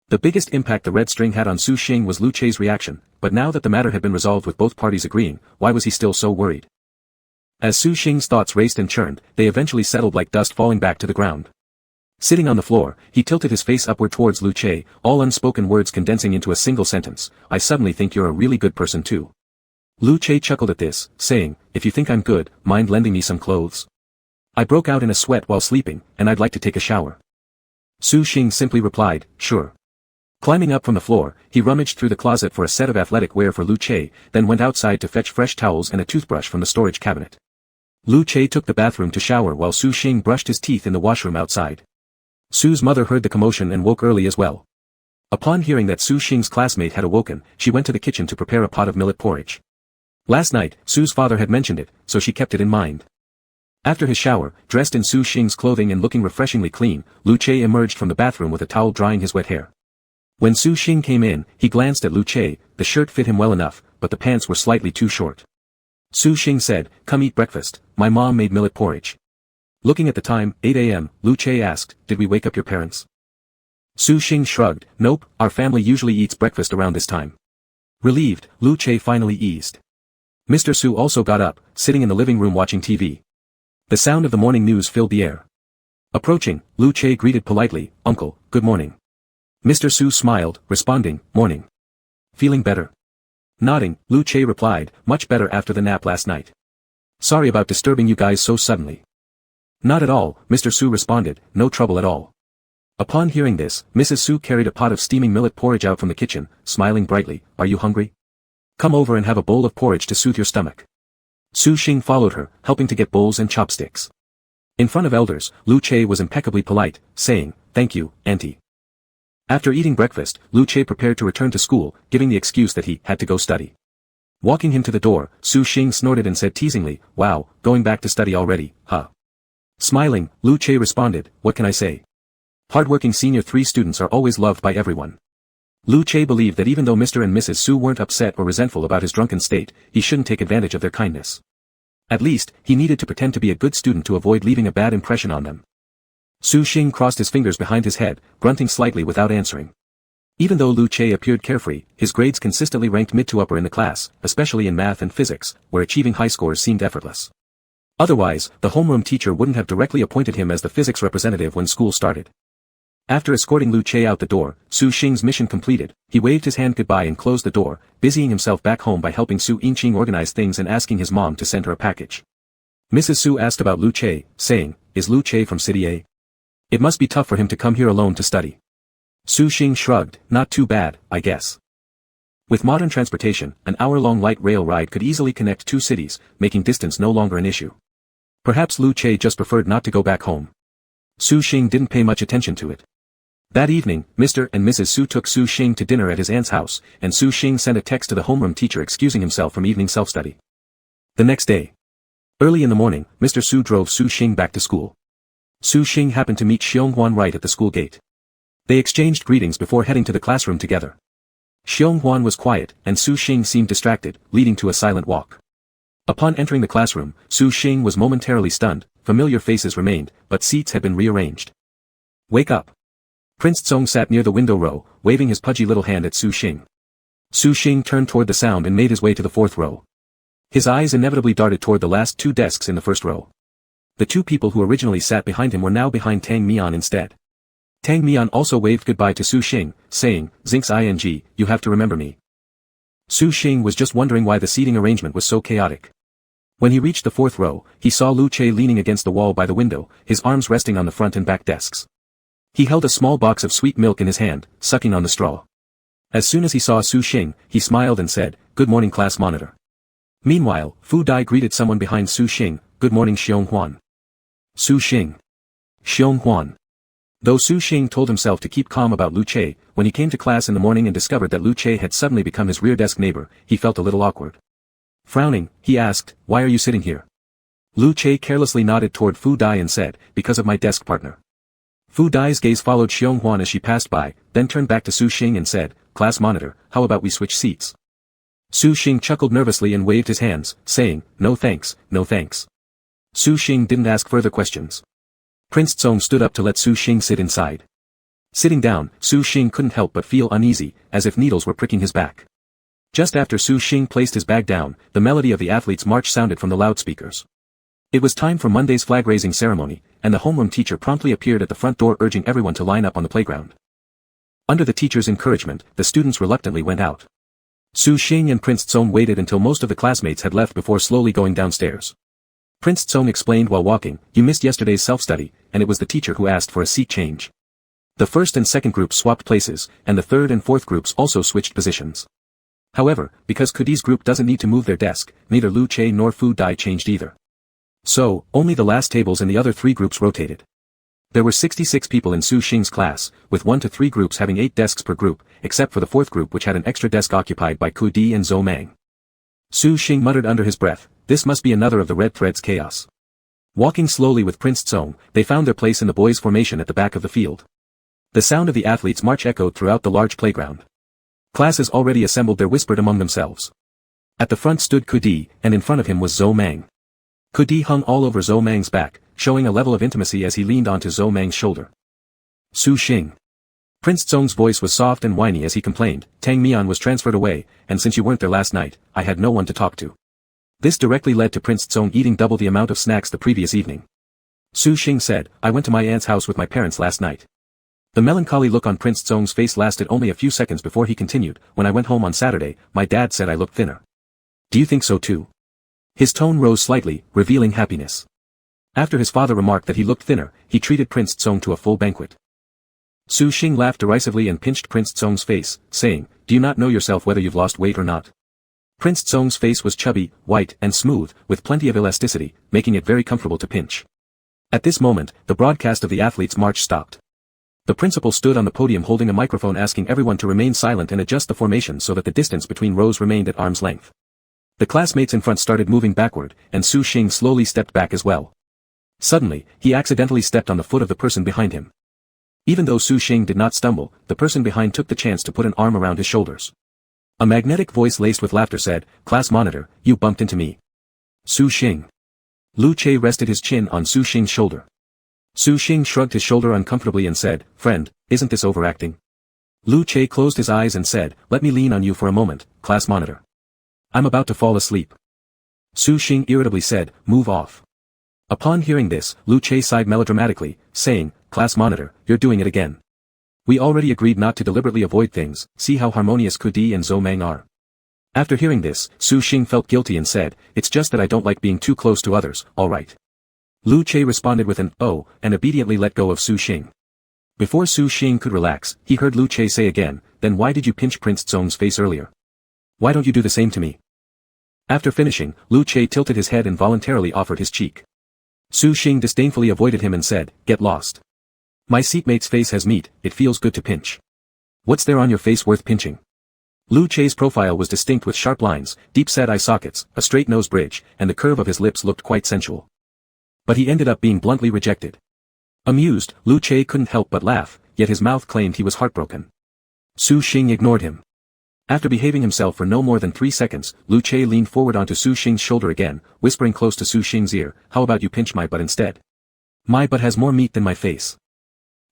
The biggest impact the red string had on Su Xing was Lu Che's reaction, but now that the matter had been resolved with both parties agreeing, why was he still so worried? As Su Xing's thoughts raced and churned, they eventually settled like dust falling back to the ground. Sitting on the floor, he tilted his face upward towards Lu Che, all unspoken words condensing into a single sentence. I suddenly think you're a really good person too. Lu Che chuckled at this, saying, if you think I'm good, mind lending me some clothes? I broke out in a sweat while sleeping, and I'd like to take a shower. Su Xing simply replied, sure. Climbing up from the floor, he rummaged through the closet for a set of athletic wear for Lu Che, then went outside to fetch fresh towels and a toothbrush from the storage cabinet. Lu Che took the bathroom to shower while Su Xing brushed his teeth in the washroom outside. Su's mother heard the commotion and woke early as well. Upon hearing that Su Xing's classmate had awoken, she went to the kitchen to prepare a pot of millet porridge. Last night, Su's father had mentioned it, so she kept it in mind. After his shower, dressed in Su Xing's clothing and looking refreshingly clean, Lu Che emerged from the bathroom with a towel drying his wet hair. When Su Xing came in, he glanced at Lu Che. The shirt fit him well enough, but the pants were slightly too short. Su Xing said, come eat breakfast, my mom made millet porridge. Looking at the time, 8 a.m., Lu Che asked, did we wake up your parents? Su Xing shrugged, nope, our family usually eats breakfast around this time. Relieved, Lu Che finally eased. Mr. Su also got up, sitting in the living room watching TV. The sound of the morning news filled the air. Approaching, Lu Che greeted politely, Uncle, good morning. Mr. Su smiled, responding, morning. Feeling better? Nodding, Lu Che replied, much better after the nap last night. Sorry about disturbing you guys so suddenly. Not at all, Mr. Su responded, no trouble at all. Upon hearing this, Mrs. Su carried a pot of steaming millet porridge out from the kitchen, smiling brightly, are you hungry? Come over and have a bowl of porridge to soothe your stomach. Su Xing followed her, helping to get bowls and chopsticks. In front of elders, Lu Che was impeccably polite, saying, thank you, auntie. After eating breakfast, Lu Che prepared to return to school, giving the excuse that he had to go study. Walking him to the door, Su Xing snorted and said teasingly, wow, going back to study already, huh? Smiling, Lu Che responded, what can I say? Hardworking senior 3 students are always loved by everyone. Lu Che believed that even though Mr. and Mrs. Su weren't upset or resentful about his drunken state, he shouldn't take advantage of their kindness. At least, he needed to pretend to be a good student to avoid leaving a bad impression on them. Su Xing crossed his fingers behind his head, grunting slightly without answering. Even though Lu Che appeared carefree, his grades consistently ranked mid to upper in the class, especially in math and physics, where achieving high scores seemed effortless. Otherwise, the homeroom teacher wouldn't have directly appointed him as the physics representative when school started. After escorting Lu Che out the door, Su Xing's mission completed, he waved his hand goodbye and closed the door, busying himself back home by helping Su Yingqing organize things and asking his mom to send her a package. Mrs. Su asked about Lu Che, saying, "Is Lu Che from City A? It must be tough for him to come here alone to study." Su Xing shrugged, "Not too bad, I guess." With modern transportation, an hour-long light rail ride could easily connect two cities, making distance no longer an issue. Perhaps Lu Che just preferred not to go back home. Su Xing didn't pay much attention to it. That evening, Mr. and Mrs. Su took Su Xing to dinner at his aunt's house, and Su Xing sent a text to the homeroom teacher excusing himself from evening self-study. The next day. Early in the morning, Mr. Su drove Su Xing back to school. Su Xing happened to meet Xionghuan right at the school gate. They exchanged greetings before heading to the classroom together. Xionghuan was quiet, and Su Xing seemed distracted, leading to a silent walk. Upon entering the classroom, Su Xing was momentarily stunned. Familiar faces remained, but seats had been rearranged. "Wake up." Prince Tsong sat near the window row, waving his pudgy little hand at Su Xing. Su Xing turned toward the sound and made his way to the fourth row. His eyes inevitably darted toward the last two desks in the first row. The two people who originally sat behind him were now behind Tang Mian instead. Tang Mian also waved goodbye to Su Xing, saying, "Zinx ing, you have to remember me." Su Xing was just wondering why the seating arrangement was so chaotic. When he reached the fourth row, he saw Lu Che leaning against the wall by the window, his arms resting on the front and back desks. He held a small box of sweet milk in his hand, sucking on the straw. As soon as he saw Su Xing, he smiled and said, "Good morning, class monitor." Meanwhile, Fu Dai greeted someone behind Su Xing, "Good morning, Xionghuan." Su Xing. Xionghuan. Though Su Xing told himself to keep calm about Lu Che, when he came to class in the morning and discovered that Lu Che had suddenly become his rear desk neighbor, he felt a little awkward. Frowning, he asked, "Why are you sitting here?" Lu Che carelessly nodded toward Fu Dai and said, "Because of my desk partner." Fu Dai's gaze followed Xionghuan as she passed by, then turned back to Su Xing and said, "Class monitor, how about we switch seats?" Su Xing chuckled nervously and waved his hands, saying, "No thanks, no thanks." Su Xing didn't ask further questions. Prince Tsong stood up to let Su Xing sit inside. Sitting down, Su Xing couldn't help but feel uneasy, as if needles were pricking his back. Just after Su Xing placed his bag down, the melody of the athletes' march sounded from the loudspeakers. It was time for Monday's flag-raising ceremony, and the homeroom teacher promptly appeared at the front door urging everyone to line up on the playground. Under the teacher's encouragement, the students reluctantly went out. Su Xing and Prince Tsong waited until most of the classmates had left before slowly going downstairs. Prince Tsong explained while walking, "You missed yesterday's self-study, and it was the teacher who asked for a seat change." The first and second groups swapped places, and the third and fourth groups also switched positions. However, because Kudi's group doesn't need to move their desk, neither Lu Che nor Fu Dai changed either. So, only the last tables in the other three groups rotated. There were 66 people in Su Xing's class, with 1 to 3 groups having 8 desks per group, except for the fourth group which had an extra desk occupied by Kudi and Zhou Mang. Su Xing muttered under his breath, "This must be another of the red thread's chaos." Walking slowly with Prince Tsong, they found their place in the boys' formation at the back of the field. The sound of the athletes' march echoed throughout the large playground. Classes already assembled there whispered among themselves. At the front stood Kudi, and in front of him was Zhou Mang. Kudi hung all over Zhou Mang's back, showing a level of intimacy as he leaned onto Zhou Mang's shoulder. Su Xing. Prince Tsong's voice was soft and whiny as he complained, "Tang Mian was transferred away, and since you weren't there last night, I had no one to talk to." This directly led to Prince Tsong eating double the amount of snacks the previous evening. Su Xing said, "I went to my aunt's house with my parents last night." The melancholy look on Prince Tsong's face lasted only a few seconds before he continued, "When I went home on Saturday, my dad said I looked thinner. Do you think so too?" His tone rose slightly, revealing happiness. After his father remarked that he looked thinner, he treated Prince Tsong to a full banquet. Su Xing laughed derisively and pinched Prince Tsong's face, saying, "Do you not know yourself whether you've lost weight or not?" Prince Tsong's face was chubby, white, and smooth, with plenty of elasticity, making it very comfortable to pinch. At this moment, the broadcast of the athletes' march stopped. The principal stood on the podium holding a microphone asking everyone to remain silent and adjust the formation so that the distance between rows remained at arm's length. The classmates in front started moving backward, and Su Xing slowly stepped back as well. Suddenly, he accidentally stepped on the foot of the person behind him. Even though Su Xing did not stumble, the person behind took the chance to put an arm around his shoulders. A magnetic voice laced with laughter said, "Class monitor, you bumped into me." Su Xing. Lu Che rested his chin on Su Xing's shoulder. Su Xing shrugged his shoulder uncomfortably and said, "Friend, isn't this overacting?" Lu Che closed his eyes and said, "Let me lean on you for a moment, class monitor. I'm about to fall asleep." Su Xing irritably said, "Move off." Upon hearing this, Lu Che sighed melodramatically, saying, "Class monitor, you're doing it again. We already agreed not to deliberately avoid things, see how harmonious Kudi and Zhou Meng are. After hearing this, Su Xing felt guilty and said, it's just that I don't like being too close to others, alright. Lu Che responded with an, oh, and obediently let go of Su Xing. Before Su Xing could relax, he heard Lu Che say again, then why did you pinch Prince Zong's face earlier? Why don't you do the same to me? After finishing, Lu Che tilted his head and voluntarily offered his cheek. Su Xing disdainfully avoided him and said, get lost. My seatmate's face has meat, it feels good to pinch. What's there on your face worth pinching? Lu Che's profile was distinct with sharp lines, deep-set eye sockets, a straight nose bridge, and the curve of his lips looked quite sensual. But he ended up being bluntly rejected. Amused, Lu Che couldn't help but laugh, yet his mouth claimed he was heartbroken. Su Xing ignored him. After behaving himself for no more than 3 seconds, Lu Che leaned forward onto Su Xing's shoulder again, whispering close to Su Xing's ear, how about you pinch my butt instead? My butt has more meat than my face.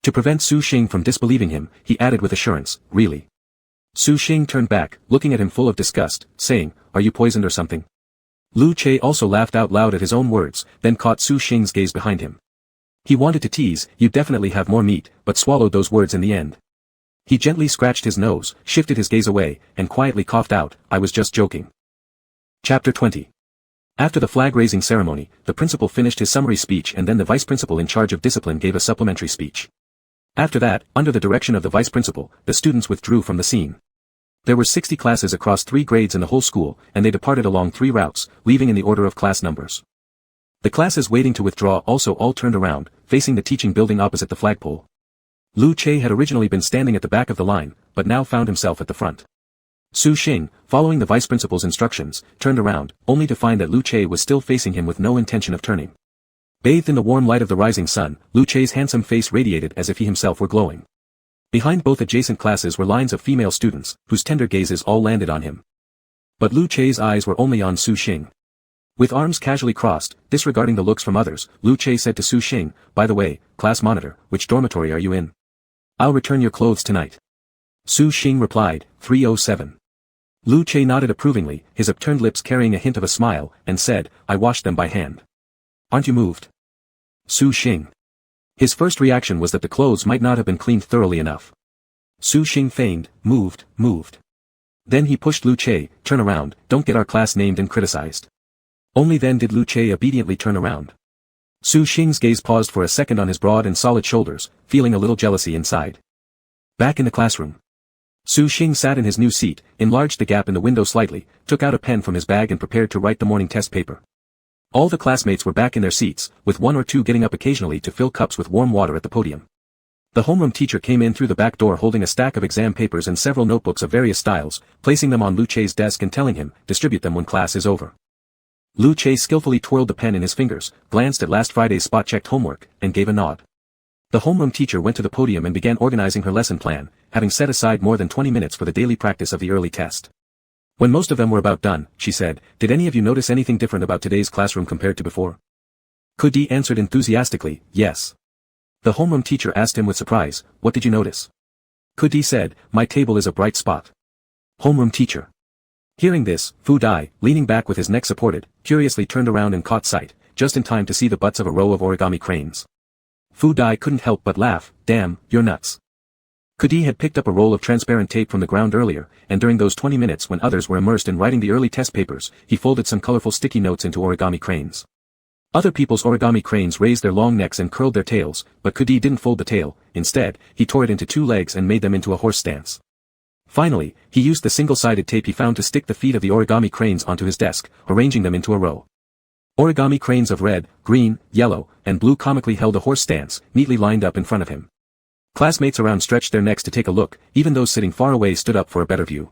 To prevent Su Xing from disbelieving him, he added with assurance, really? Su Xing turned back, looking at him full of disgust, saying, are you poisoned or something? Lu Che also laughed out loud at his own words, then caught Su Xing's gaze behind him. He wanted to tease, you definitely have more meat, but swallowed those words in the end. He gently scratched his nose, shifted his gaze away, and quietly coughed out, I was just joking. Chapter 20. After the flag-raising ceremony, the principal finished his summary speech and then the vice principal in charge of discipline gave a supplementary speech. After that, under the direction of the vice principal, the students withdrew from the scene. There were 60 classes across 3 grades in the whole school, and they departed along 3 routes, leaving in the order of class numbers. The classes waiting to withdraw also all turned around, facing the teaching building opposite the flagpole. Lu Che had originally been standing at the back of the line, but now found himself at the front. Su Xing, following the vice principal's instructions, turned around, only to find that Lu Che was still facing him with no intention of turning. Bathed in the warm light of the rising sun, Lu Che's handsome face radiated as if he himself were glowing. Behind both adjacent classes were lines of female students, whose tender gazes all landed on him. But Lu Che's eyes were only on Su Xing. With arms casually crossed, disregarding the looks from others, Lu Che said to Su Xing, by the way, class monitor, which dormitory are you in? I'll return your clothes tonight. Su Xing replied, 307. Lu Che nodded approvingly, his upturned lips carrying a hint of a smile, and said, I washed them by hand. Aren't you moved? Su Xing. His first reaction was that the clothes might not have been cleaned thoroughly enough. Su Xing feigned, moved. Then he pushed Lu Che, turn around, don't get our class named and criticized. Only then did Lu Che obediently turn around. Su Xing's gaze paused for a second on his broad and solid shoulders, feeling a little jealousy inside. Back in the classroom. Su Xing sat in his new seat, enlarged the gap in the window slightly, took out a pen from his bag and prepared to write the morning test paper. All the classmates were back in their seats, with 1 or 2 getting up occasionally to fill cups with warm water at the podium. The homeroom teacher came in through the back door holding a stack of exam papers and several notebooks of various styles, placing them on Lu Che's desk and telling him, distribute them when class is over. Lu Che skillfully twirled the pen in his fingers, glanced at last Friday's spot-checked homework, and gave a nod. The homeroom teacher went to the podium and began organizing her lesson plan, having set aside more than 20 minutes for the daily practice of the early test. When most of them were about done, she said, did any of you notice anything different about today's classroom compared to before? Kudi answered enthusiastically, yes. The homeroom teacher asked him with surprise, what did you notice? Kudi said, my table is a bright spot. Homeroom teacher. Hearing this, Fu Dai, leaning back with his neck supported, curiously turned around and caught sight, just in time to see the butts of a row of origami cranes. Fu Dai couldn't help but laugh, damn, you're nuts. Kudi had picked up a roll of transparent tape from the ground earlier, and during those 20 minutes when others were immersed in writing the early test papers, he folded some colorful sticky notes into origami cranes. Other people's origami cranes raised their long necks and curled their tails, but Kudi didn't fold the tail, instead, he tore it into 2 legs and made them into a horse stance. Finally, he used the single-sided tape he found to stick the feet of the origami cranes onto his desk, arranging them into a row. Origami cranes of red, green, yellow, and blue comically held a horse stance, neatly lined up in front of him. Classmates around stretched their necks to take a look, even those sitting far away stood up for a better view.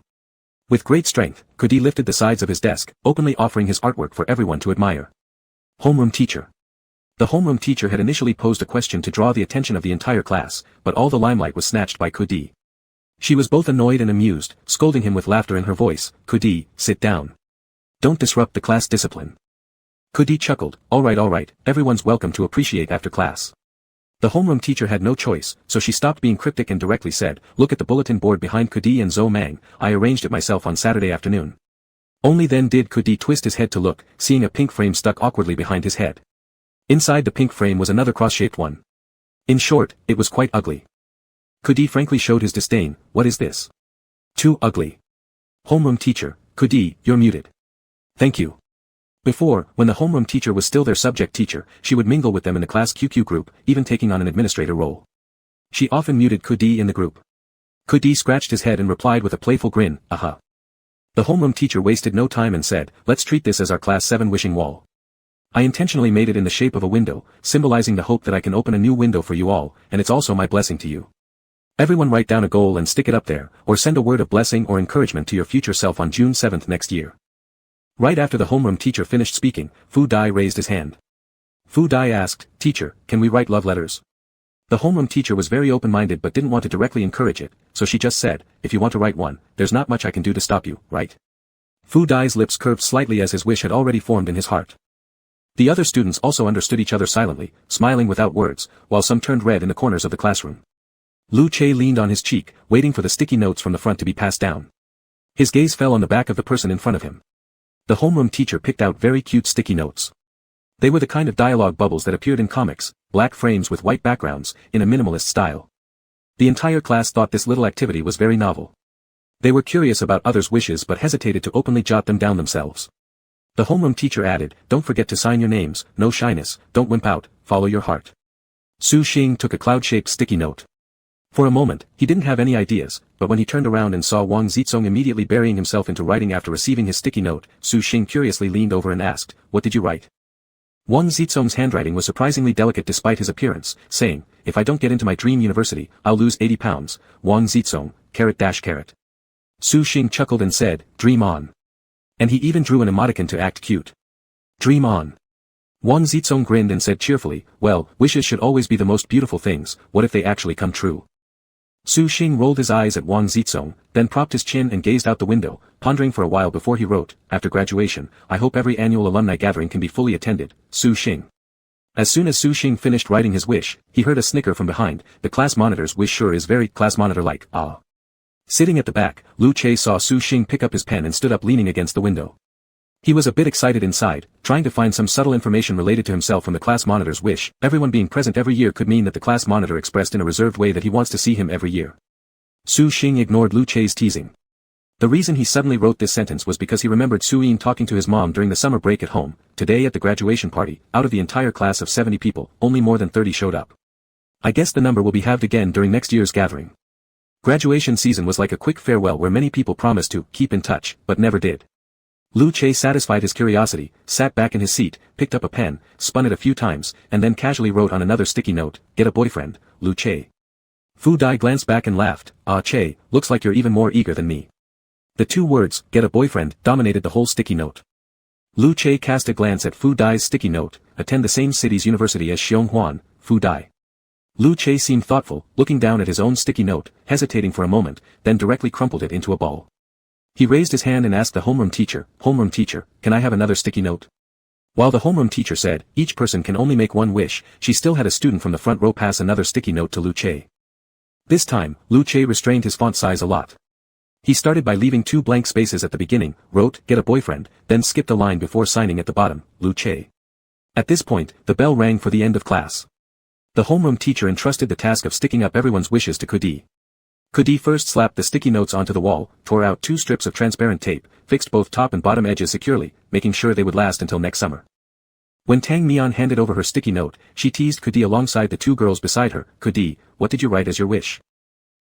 With great strength, Kudi lifted the sides of his desk, openly offering his artwork for everyone to admire. Homeroom teacher. The homeroom teacher had initially posed a question to draw the attention of the entire class, but all the limelight was snatched by Kudi. She was both annoyed and amused, scolding him with laughter in her voice, Kudi, sit down. Don't disrupt the class discipline. Kudi chuckled, all right, everyone's welcome to appreciate after class. The homeroom teacher had no choice, so she stopped being cryptic and directly said, look at the bulletin board behind Kudi and Zhou Meng, I arranged it myself on Saturday afternoon. Only then did Kudi twist his head to look, seeing a pink frame stuck awkwardly behind his head. Inside the pink frame was another cross-shaped one. In short, it was quite ugly. Kudi frankly showed his disdain. What is this? Too ugly. Homeroom teacher, Kudi, you're muted. Thank you. Before, when the homeroom teacher was still their subject teacher, she would mingle with them in the class QQ group, even taking on an administrator role. She often muted Kudi in the group. Kudi scratched his head and replied with a playful grin, aha. The homeroom teacher wasted no time and said, let's treat this as our class 7 wishing wall. I intentionally made it in the shape of a window, symbolizing the hope that I can open a new window for you all, and it's also my blessing to you. Everyone write down a goal and stick it up there, or send a word of blessing or encouragement to your future self on June 7th next year. Right after the homeroom teacher finished speaking, Fu Dai raised his hand. Fu Dai asked, Teacher, can we write love letters? The homeroom teacher was very open-minded but didn't want to directly encourage it, so she just said, if you want to write one, there's not much I can do to stop you, right? Fu Dai's lips curved slightly as his wish had already formed in his heart. The other students also understood each other silently, smiling without words, while some turned red in the corners of the classroom. Lu Che leaned on his cheek, waiting for the sticky notes from the front to be passed down. His gaze fell on the back of the person in front of him. The homeroom teacher picked out very cute sticky notes. They were the kind of dialogue bubbles that appeared in comics, black frames with white backgrounds, in a minimalist style. The entire class thought this little activity was very novel. They were curious about others' wishes but hesitated to openly jot them down themselves. The homeroom teacher added, don't forget to sign your names, no shyness, don't wimp out, follow your heart. Su Xing took a cloud-shaped sticky note. For a moment, he didn't have any ideas, but when he turned around and saw Wang Zizong immediately burying himself into writing after receiving his sticky note, Su Xing curiously leaned over and asked, what did you write? Wang Zizong's handwriting was surprisingly delicate despite his appearance, saying, if I don't get into my dream university, I'll lose 80 pounds, Wang Zizong, .. Su Xing chuckled and said, dream on. And he even drew an emoticon to act cute. Dream on. Wang Zizong grinned and said cheerfully, well, wishes should always be the most beautiful things, what if they actually come true? Su Xing rolled his eyes at Wang Zizong, then propped his chin and gazed out the window, pondering for a while before he wrote, after graduation, I hope every annual alumni gathering can be fully attended, Su Xing. As soon as Su Xing finished writing his wish, he heard a snicker from behind, the class monitor's wish sure is very class monitor-like, ah. Sitting at the back, Lu Che saw Su Xing pick up his pen and stood up leaning against the window. He was a bit excited inside, trying to find some subtle information related to himself from the class monitor's wish. Everyone being present every year could mean that the class monitor expressed in a reserved way that he wants to see him every year. Su Xing ignored Lu Che's teasing. The reason he suddenly wrote this sentence was because he remembered Su Yin talking to his mom during the summer break at home. Today at the graduation party, out of the entire class of 70 people, only more than 30 showed up. I guess the number will be halved again during next year's gathering. Graduation season was like a quick farewell where many people promised to keep in touch, but never did. Lu Che satisfied his curiosity, sat back in his seat, picked up a pen, spun it a few times, and then casually wrote on another sticky note, get a boyfriend, Lu Che. Fu Dai glanced back and laughed, ah Che, looks like you're even more eager than me. The two words, get a boyfriend, dominated the whole sticky note. Lu Che cast a glance at Fu Dai's sticky note, attend the same city's university as Xiong Huan, Fu Dai. Lu Che seemed thoughtful, looking down at his own sticky note, hesitating for a moment, then directly crumpled it into a ball. He raised his hand and asked the homeroom teacher, can I have another sticky note? While the homeroom teacher said, each person can only make one wish, she still had a student from the front row pass another sticky note to Lu Che. This time, Lu Che restrained his font size a lot. He started by leaving 2 blank spaces at the beginning, wrote, get a boyfriend, then skipped a line before signing at the bottom, Lu Che. At this point, the bell rang for the end of class. The homeroom teacher entrusted the task of sticking up everyone's wishes to Kudi. Kudi first slapped the sticky notes onto the wall, tore out 2 strips of transparent tape, fixed both top and bottom edges securely, making sure they would last until next summer. When Tang Mian handed over her sticky note, she teased Kudi alongside the 2 girls beside her, Kudi, what did you write as your wish?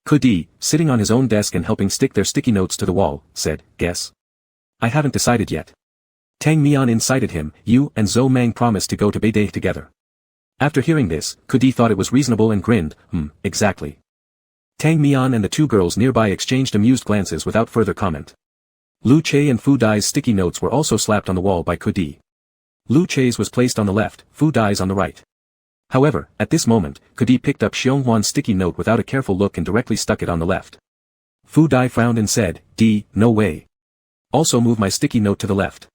Kudi, sitting on his own desk and helping stick their sticky notes to the wall, said, guess. I haven't decided yet. Tang Mian incited him, you and Zhou Mang promised to go to Beidai together. After hearing this, Kudi thought it was reasonable and grinned, exactly. Tang Mian and the 2 girls nearby exchanged amused glances without further comment. Lu Che and Fu Dai's sticky notes were also slapped on the wall by Kudi. Lu Che's was placed on the left, Fu Dai's on the right. However, at this moment, Kudi picked up Xiong Huan's sticky note without a careful look and directly stuck it on the left. Fu Dai frowned and said, no way. Also move my sticky note to the left.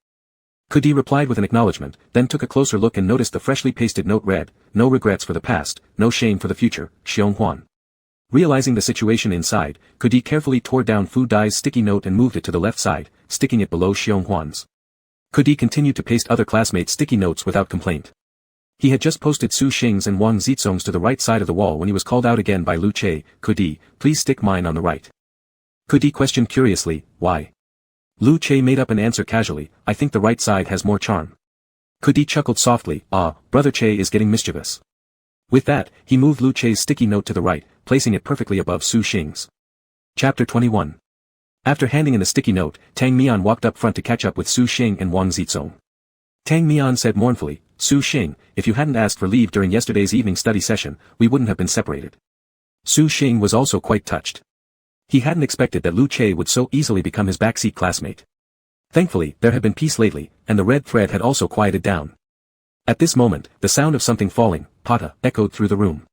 Kudi replied with an acknowledgement, then took a closer look and noticed the freshly pasted note read, no regrets for the past, no shame for the future, Xiong Huan. Realizing the situation inside, Kudi carefully tore down Fu Dai's sticky note and moved it to the left side, sticking it below Xiong Huan's. Kudi continued to paste other classmates' sticky notes without complaint. He had just posted Su Xing's and Wang Zizong's to the right side of the wall when he was called out again by Lu Che. "Could he, please stick mine on the right?" Could he questioned curiously, "Why?" Lu Che made up an answer casually, "I think the right side has more charm." Could he chuckled softly, "Ah, Brother Che is getting mischievous." With that, he moved Lu Che's sticky note to the right, placing it perfectly above Su Xing's. Chapter 21. After handing in the sticky note, Tang Mian walked up front to catch up with Su Xing and Wang Zizong. Tang Mian said mournfully, "Su Xing, if you hadn't asked for leave during yesterday's evening study session, we wouldn't have been separated." Su Xing was also quite touched. He hadn't expected that Lu Che would so easily become his backseat classmate. Thankfully, there had been peace lately, and the red thread had also quieted down. At this moment, the sound of something falling, pata, echoed through the room.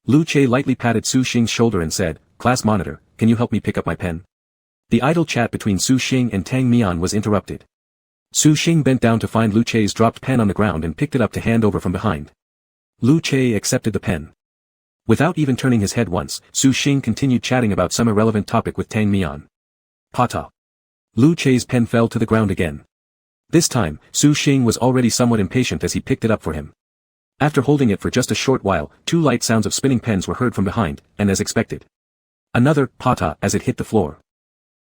Lu Che lightly patted Su Xing's shoulder and said, "Class monitor, can you help me pick up my pen?" The idle chat between Su Xing and Tang Mian was interrupted. Su Xing bent down to find Lu Che's dropped pen on the ground and picked it up to hand over from behind. Lu Che accepted the pen. Without even turning his head once, Su Xing continued chatting about some irrelevant topic with Tang Mian. Pata. Lu Che's pen fell to the ground again. This time, Su Xing was already somewhat impatient as he picked it up for him. After holding it for just a short while, two light sounds of spinning pens were heard from behind, and as expected. Another pata as it hit the floor.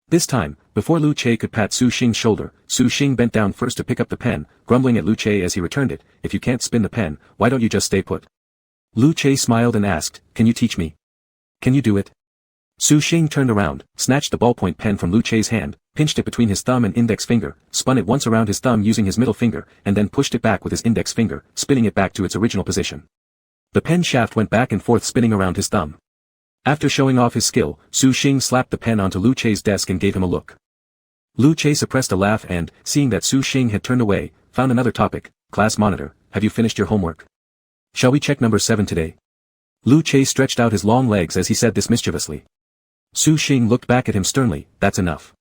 This time, before Lu Che could pat Su Xing's shoulder, Su Xing bent down first to pick up the pen, grumbling at Lu Che as he returned it, "If you can't spin the pen, why don't you just stay put?" Lu Che smiled and asked, "Can you teach me? Can you do it?" Su Xing turned around, snatched the ballpoint pen from Lu Che's hand, pinched it between his thumb and index finger, spun it once around his thumb using his middle finger, and then pushed it back with his index finger, spinning it back to its original position. The pen shaft went back and forth spinning around his thumb. After showing off his skill, Su Xing slapped the pen onto Lu Che's desk and gave him a look. Lu Che suppressed a laugh and, seeing that Su Xing had turned away, found another topic, "Class monitor, have you finished your homework? Shall we check number 7 today?" Lu Che stretched out his long legs as he said this mischievously. Su Xing looked back at him sternly, "That's enough."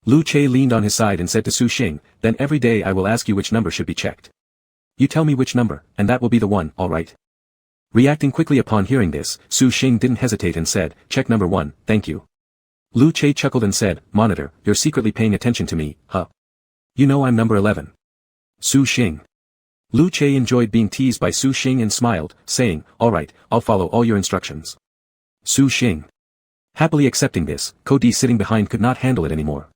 Lu Che leaned on his side and said to Su Xing, "Then every day I will ask you which number should be checked. You tell me which number, and that will be the one, all right?" Reacting quickly upon hearing this, Su Xing didn't hesitate and said, "Check number 1, thank you." Lu Che chuckled and said, "Monitor, you're secretly paying attention to me, huh? You know I'm number 11. Su Xing. Lu Che enjoyed being teased by Su Xing and smiled, saying, "All right, I'll follow all your instructions." Su Xing. Happily accepting this, Cody sitting behind could not handle it anymore.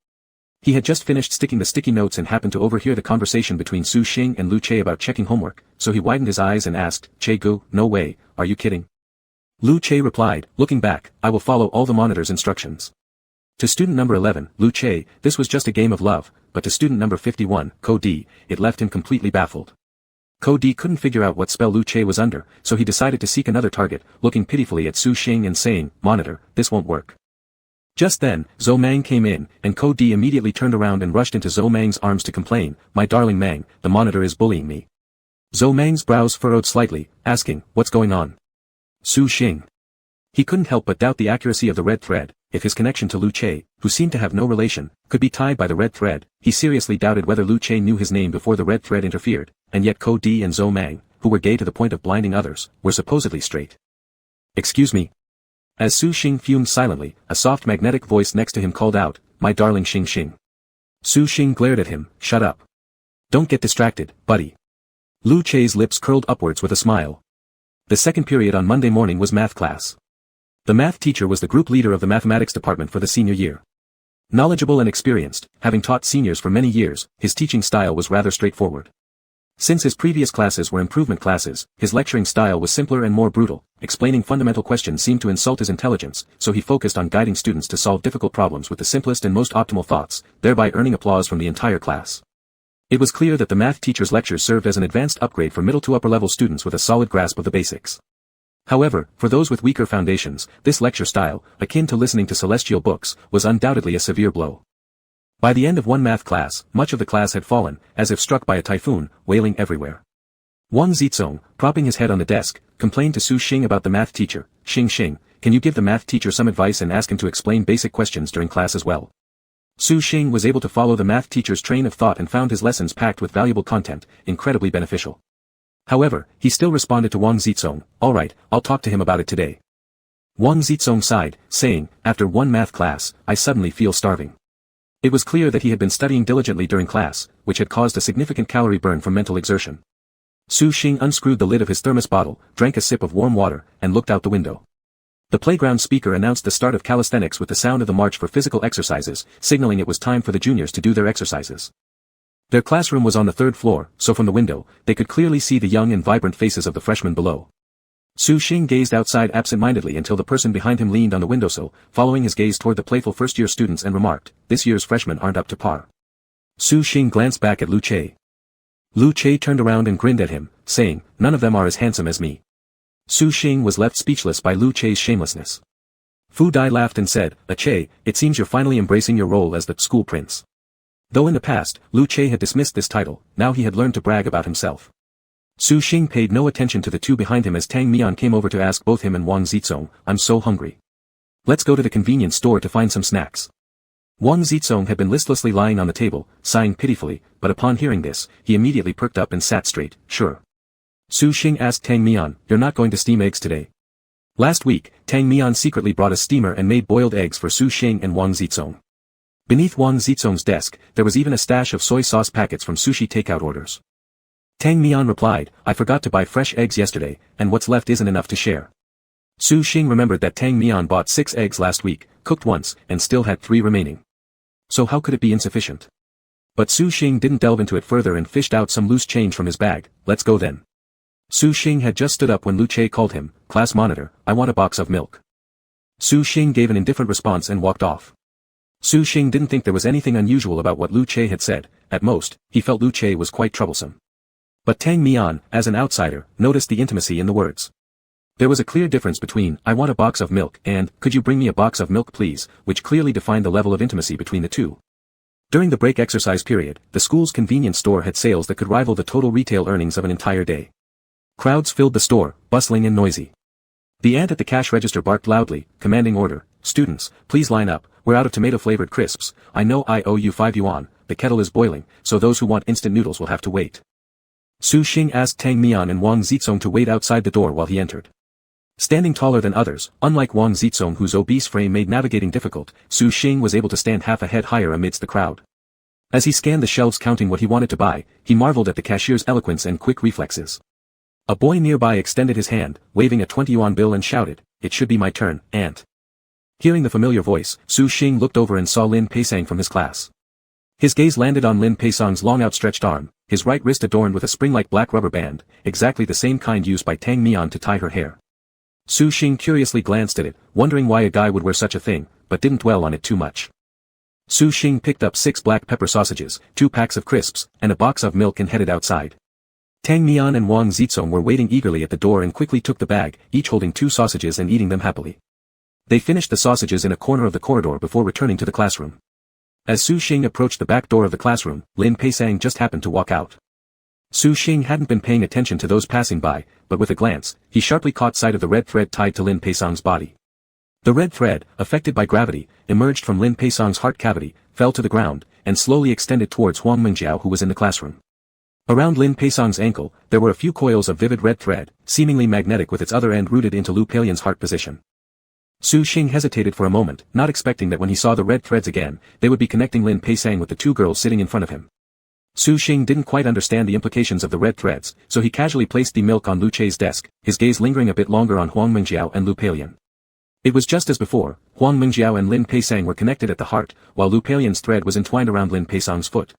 He had just finished sticking the sticky notes and happened to overhear the conversation between Su Xing and Lu Che about checking homework, so he widened his eyes and asked, "Che Gu, no way, are you kidding?" Lu Che replied, looking back, "I will follow all the monitor's instructions." To student number 11, Lu Che, this was just a game of love, but to student number 51, Cody, it left him completely baffled. Cody couldn't figure out what spell Lu Che was under, so he decided to seek another target, looking pitifully at Su Xing and saying, "Monitor, this won't work." Just then, Zhou Mang came in, and Cody immediately turned around and rushed into Zhou Mang's arms to complain, "My darling Mang, the monitor is bullying me." Zhou Mang's brows furrowed slightly, asking, "What's going on?" Su Xing. He couldn't help but doubt the accuracy of the red thread. If his connection to Lu Che, who seemed to have no relation, could be tied by the red thread, he seriously doubted whether Lu Che knew his name before the red thread interfered, and yet Cody and Zhou Mang, who were gay to the point of blinding others, were supposedly straight. "Excuse me." As Su Xing fumed silently, a soft magnetic voice next to him called out, "My darling Xing Xing." Su Xing glared at him, "Shut up. Don't get distracted, buddy." Lu Che's lips curled upwards with a smile. The second period on Monday morning was math class. The math teacher was the group leader of the mathematics department for the senior year. Knowledgeable and experienced, having taught seniors for many years, his teaching style was rather straightforward. Since his previous classes were improvement classes, his lecturing style was simpler and more brutal. Explaining fundamental questions seemed to insult his intelligence, so he focused on guiding students to solve difficult problems with the simplest and most optimal thoughts, thereby earning applause from the entire class. It was clear that the math teacher's lectures served as an advanced upgrade for middle to upper level students with a solid grasp of the basics. However, for those with weaker foundations, this lecture style, akin to listening to celestial books, was undoubtedly a severe blow. By the end of one math class, much of the class had fallen, as if struck by a typhoon, wailing everywhere. Wang Zizong, propping his head on the desk, complained to Su Xing about the math teacher. "Xing Xing, can you give the math teacher some advice and ask him to explain basic questions during class as well?" Su Xing was able to follow the math teacher's train of thought and found his lessons packed with valuable content, incredibly beneficial. However, he still responded to Wang Zizong, "All right, I'll talk to him about it today." Wang Zizong sighed, saying, "After one math class, I suddenly feel starving." It was clear that he had been studying diligently during class, which had caused a significant calorie burn from mental exertion. Su Xing unscrewed the lid of his thermos bottle, drank a sip of warm water, and looked out the window. The playground speaker announced the start of calisthenics with the sound of the march for physical exercises, signaling it was time for the juniors to do their exercises. Their classroom was on the third floor, so from the window, they could clearly see the young and vibrant faces of the freshmen below. Su Xing gazed outside absent-mindedly until the person behind him leaned on the windowsill, following his gaze toward the playful first-year students and remarked, "This year's freshmen aren't up to par." Su Xing glanced back at Lu Che. Lu Che turned around and grinned at him, saying, "None of them are as handsome as me." Su Xing was left speechless by Lu Che's shamelessness. Fu Dai laughed and said, "Che, it seems you're finally embracing your role as the school prince." Though in the past, Lu Che had dismissed this title, now he had learned to brag about himself. Su Xing paid no attention to the two behind him as Tang Mian came over to ask both him and Wang Zizong, "I'm so hungry. Let's go to the convenience store to find some snacks." Wang Zizong had been listlessly lying on the table, sighing pitifully, but upon hearing this, he immediately perked up and sat straight, "Sure." Su Xing asked Tang Mian, "You're not going to steam eggs today?" Last week, Tang Mian secretly brought a steamer and made boiled eggs for Su Xing and Wang Zizong. Beneath Wang Zizong's desk, there was even a stash of soy sauce packets from sushi takeout orders. Tang Mian replied, "I forgot to buy fresh eggs yesterday, and what's left isn't enough to share." Su Xing remembered that Tang Mian bought 6 eggs last week, cooked once, and still had 3 remaining. So how could it be insufficient? But Su Xing didn't delve into it further and fished out some loose change from his bag. "Let's go then." Su Xing had just stood up when Lu Che called him, "Class monitor, I want a box of milk." Su Xing gave an indifferent response and walked off. Su Xing didn't think there was anything unusual about what Lu Che had said. At most, he felt Lu Che was quite troublesome. But Tang Mian, as an outsider, noticed the intimacy in the words. There was a clear difference between, "I want a box of milk," and, "Could you bring me a box of milk please," which clearly defined the level of intimacy between the two. During the break exercise period, the school's convenience store had sales that could rival the total retail earnings of an entire day. Crowds filled the store, bustling and noisy. The ant at the cash register barked loudly, commanding order, "Students, please line up, we're out of tomato-flavored crisps, I know I owe you 5 yuan, the kettle is boiling, so those who want instant noodles will have to wait." Su Xing asked Tang Mian and Wang Zizong to wait outside the door while he entered. Standing taller than others, unlike Wang Zizong whose obese frame made navigating difficult, Su Xing was able to stand half a head higher amidst the crowd. As he scanned the shelves counting what he wanted to buy, he marveled at the cashier's eloquence and quick reflexes. A boy nearby extended his hand, waving a 20 yuan bill and shouted, "It should be my turn, aunt." Hearing the familiar voice, Su Xing looked over and saw Lin Peisang from his class. His gaze landed on Lin Peisang's long outstretched arm, his right wrist adorned with a spring-like black rubber band, exactly the same kind used by Tang Mian to tie her hair. Su Xing curiously glanced at it, wondering why a guy would wear such a thing, but didn't dwell on it too much. Su Xing picked up 6 black pepper sausages, 2 packs of crisps, and a box of milk and headed outside. Tang Mian and Wang Zizong were waiting eagerly at the door and quickly took the bag, each holding 2 sausages and eating them happily. They finished the sausages in a corner of the corridor before returning to the classroom. As Su Xing approached the back door of the classroom, Lin Peisang just happened to walk out. Su Xing hadn't been paying attention to those passing by, but with a glance, he sharply caught sight of the red thread tied to Lin Peisang's body. The red thread, affected by gravity, emerged from Lin Peisang's heart cavity, fell to the ground, and slowly extended towards Huang Mingjiao who was in the classroom. Around Lin Peisang's ankle, there were a few coils of vivid red thread, seemingly magnetic with its other end rooted into Lu Peilian's heart position. Su Xing hesitated for a moment, not expecting that when he saw the red threads again, they would be connecting Lin Peisang with the 2 girls sitting in front of him. Su Xing didn't quite understand the implications of the red threads, so he casually placed the milk on Lu Che's desk, his gaze lingering a bit longer on Huang Mingjiao and Lu Peilian. It was just as before, Huang Mingjiao and Lin Peisang were connected at the heart, while Lu Peilian's thread was entwined around Lin Peisang's foot.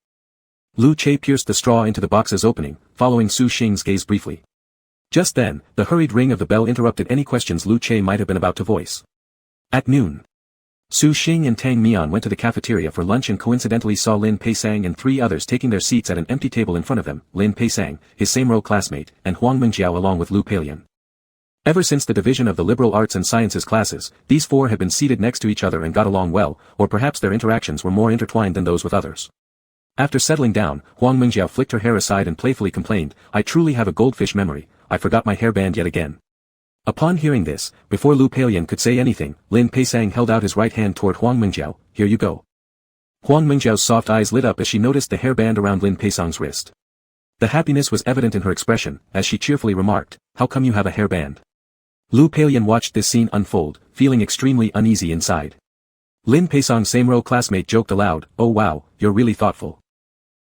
Lu Che pierced the straw into the box's opening, following Su Xing's gaze briefly. Just then, the hurried ring of the bell interrupted any questions Lu Che might have been about to voice. At noon, Su Xing and Tang Mian went to the cafeteria for lunch and coincidentally saw Lin Peisang and 3 others taking their seats at an empty table in front of them, Lin Peisang, his same-row classmate, and Huang Mingjiao along with Lu Peilian. Ever since the division of the liberal arts and sciences classes, these 4 had been seated next to each other and got along well, or perhaps their interactions were more intertwined than those with others. After settling down, Huang Mingjiao flicked her hair aside and playfully complained, "I truly have a goldfish memory, I forgot my hairband yet again." Upon hearing this, before Lu Peilian could say anything, Lin Peisang held out his right hand toward Huang Mingjiao, "Here you go." Huang Mingjiao's soft eyes lit up as she noticed the hairband around Lin Peisang's wrist. The happiness was evident in her expression, as she cheerfully remarked, "How come you have a hairband?" Lu Peilian watched this scene unfold, feeling extremely uneasy inside. Lin Peisang's same-row classmate joked aloud, "Oh wow, you're really thoughtful."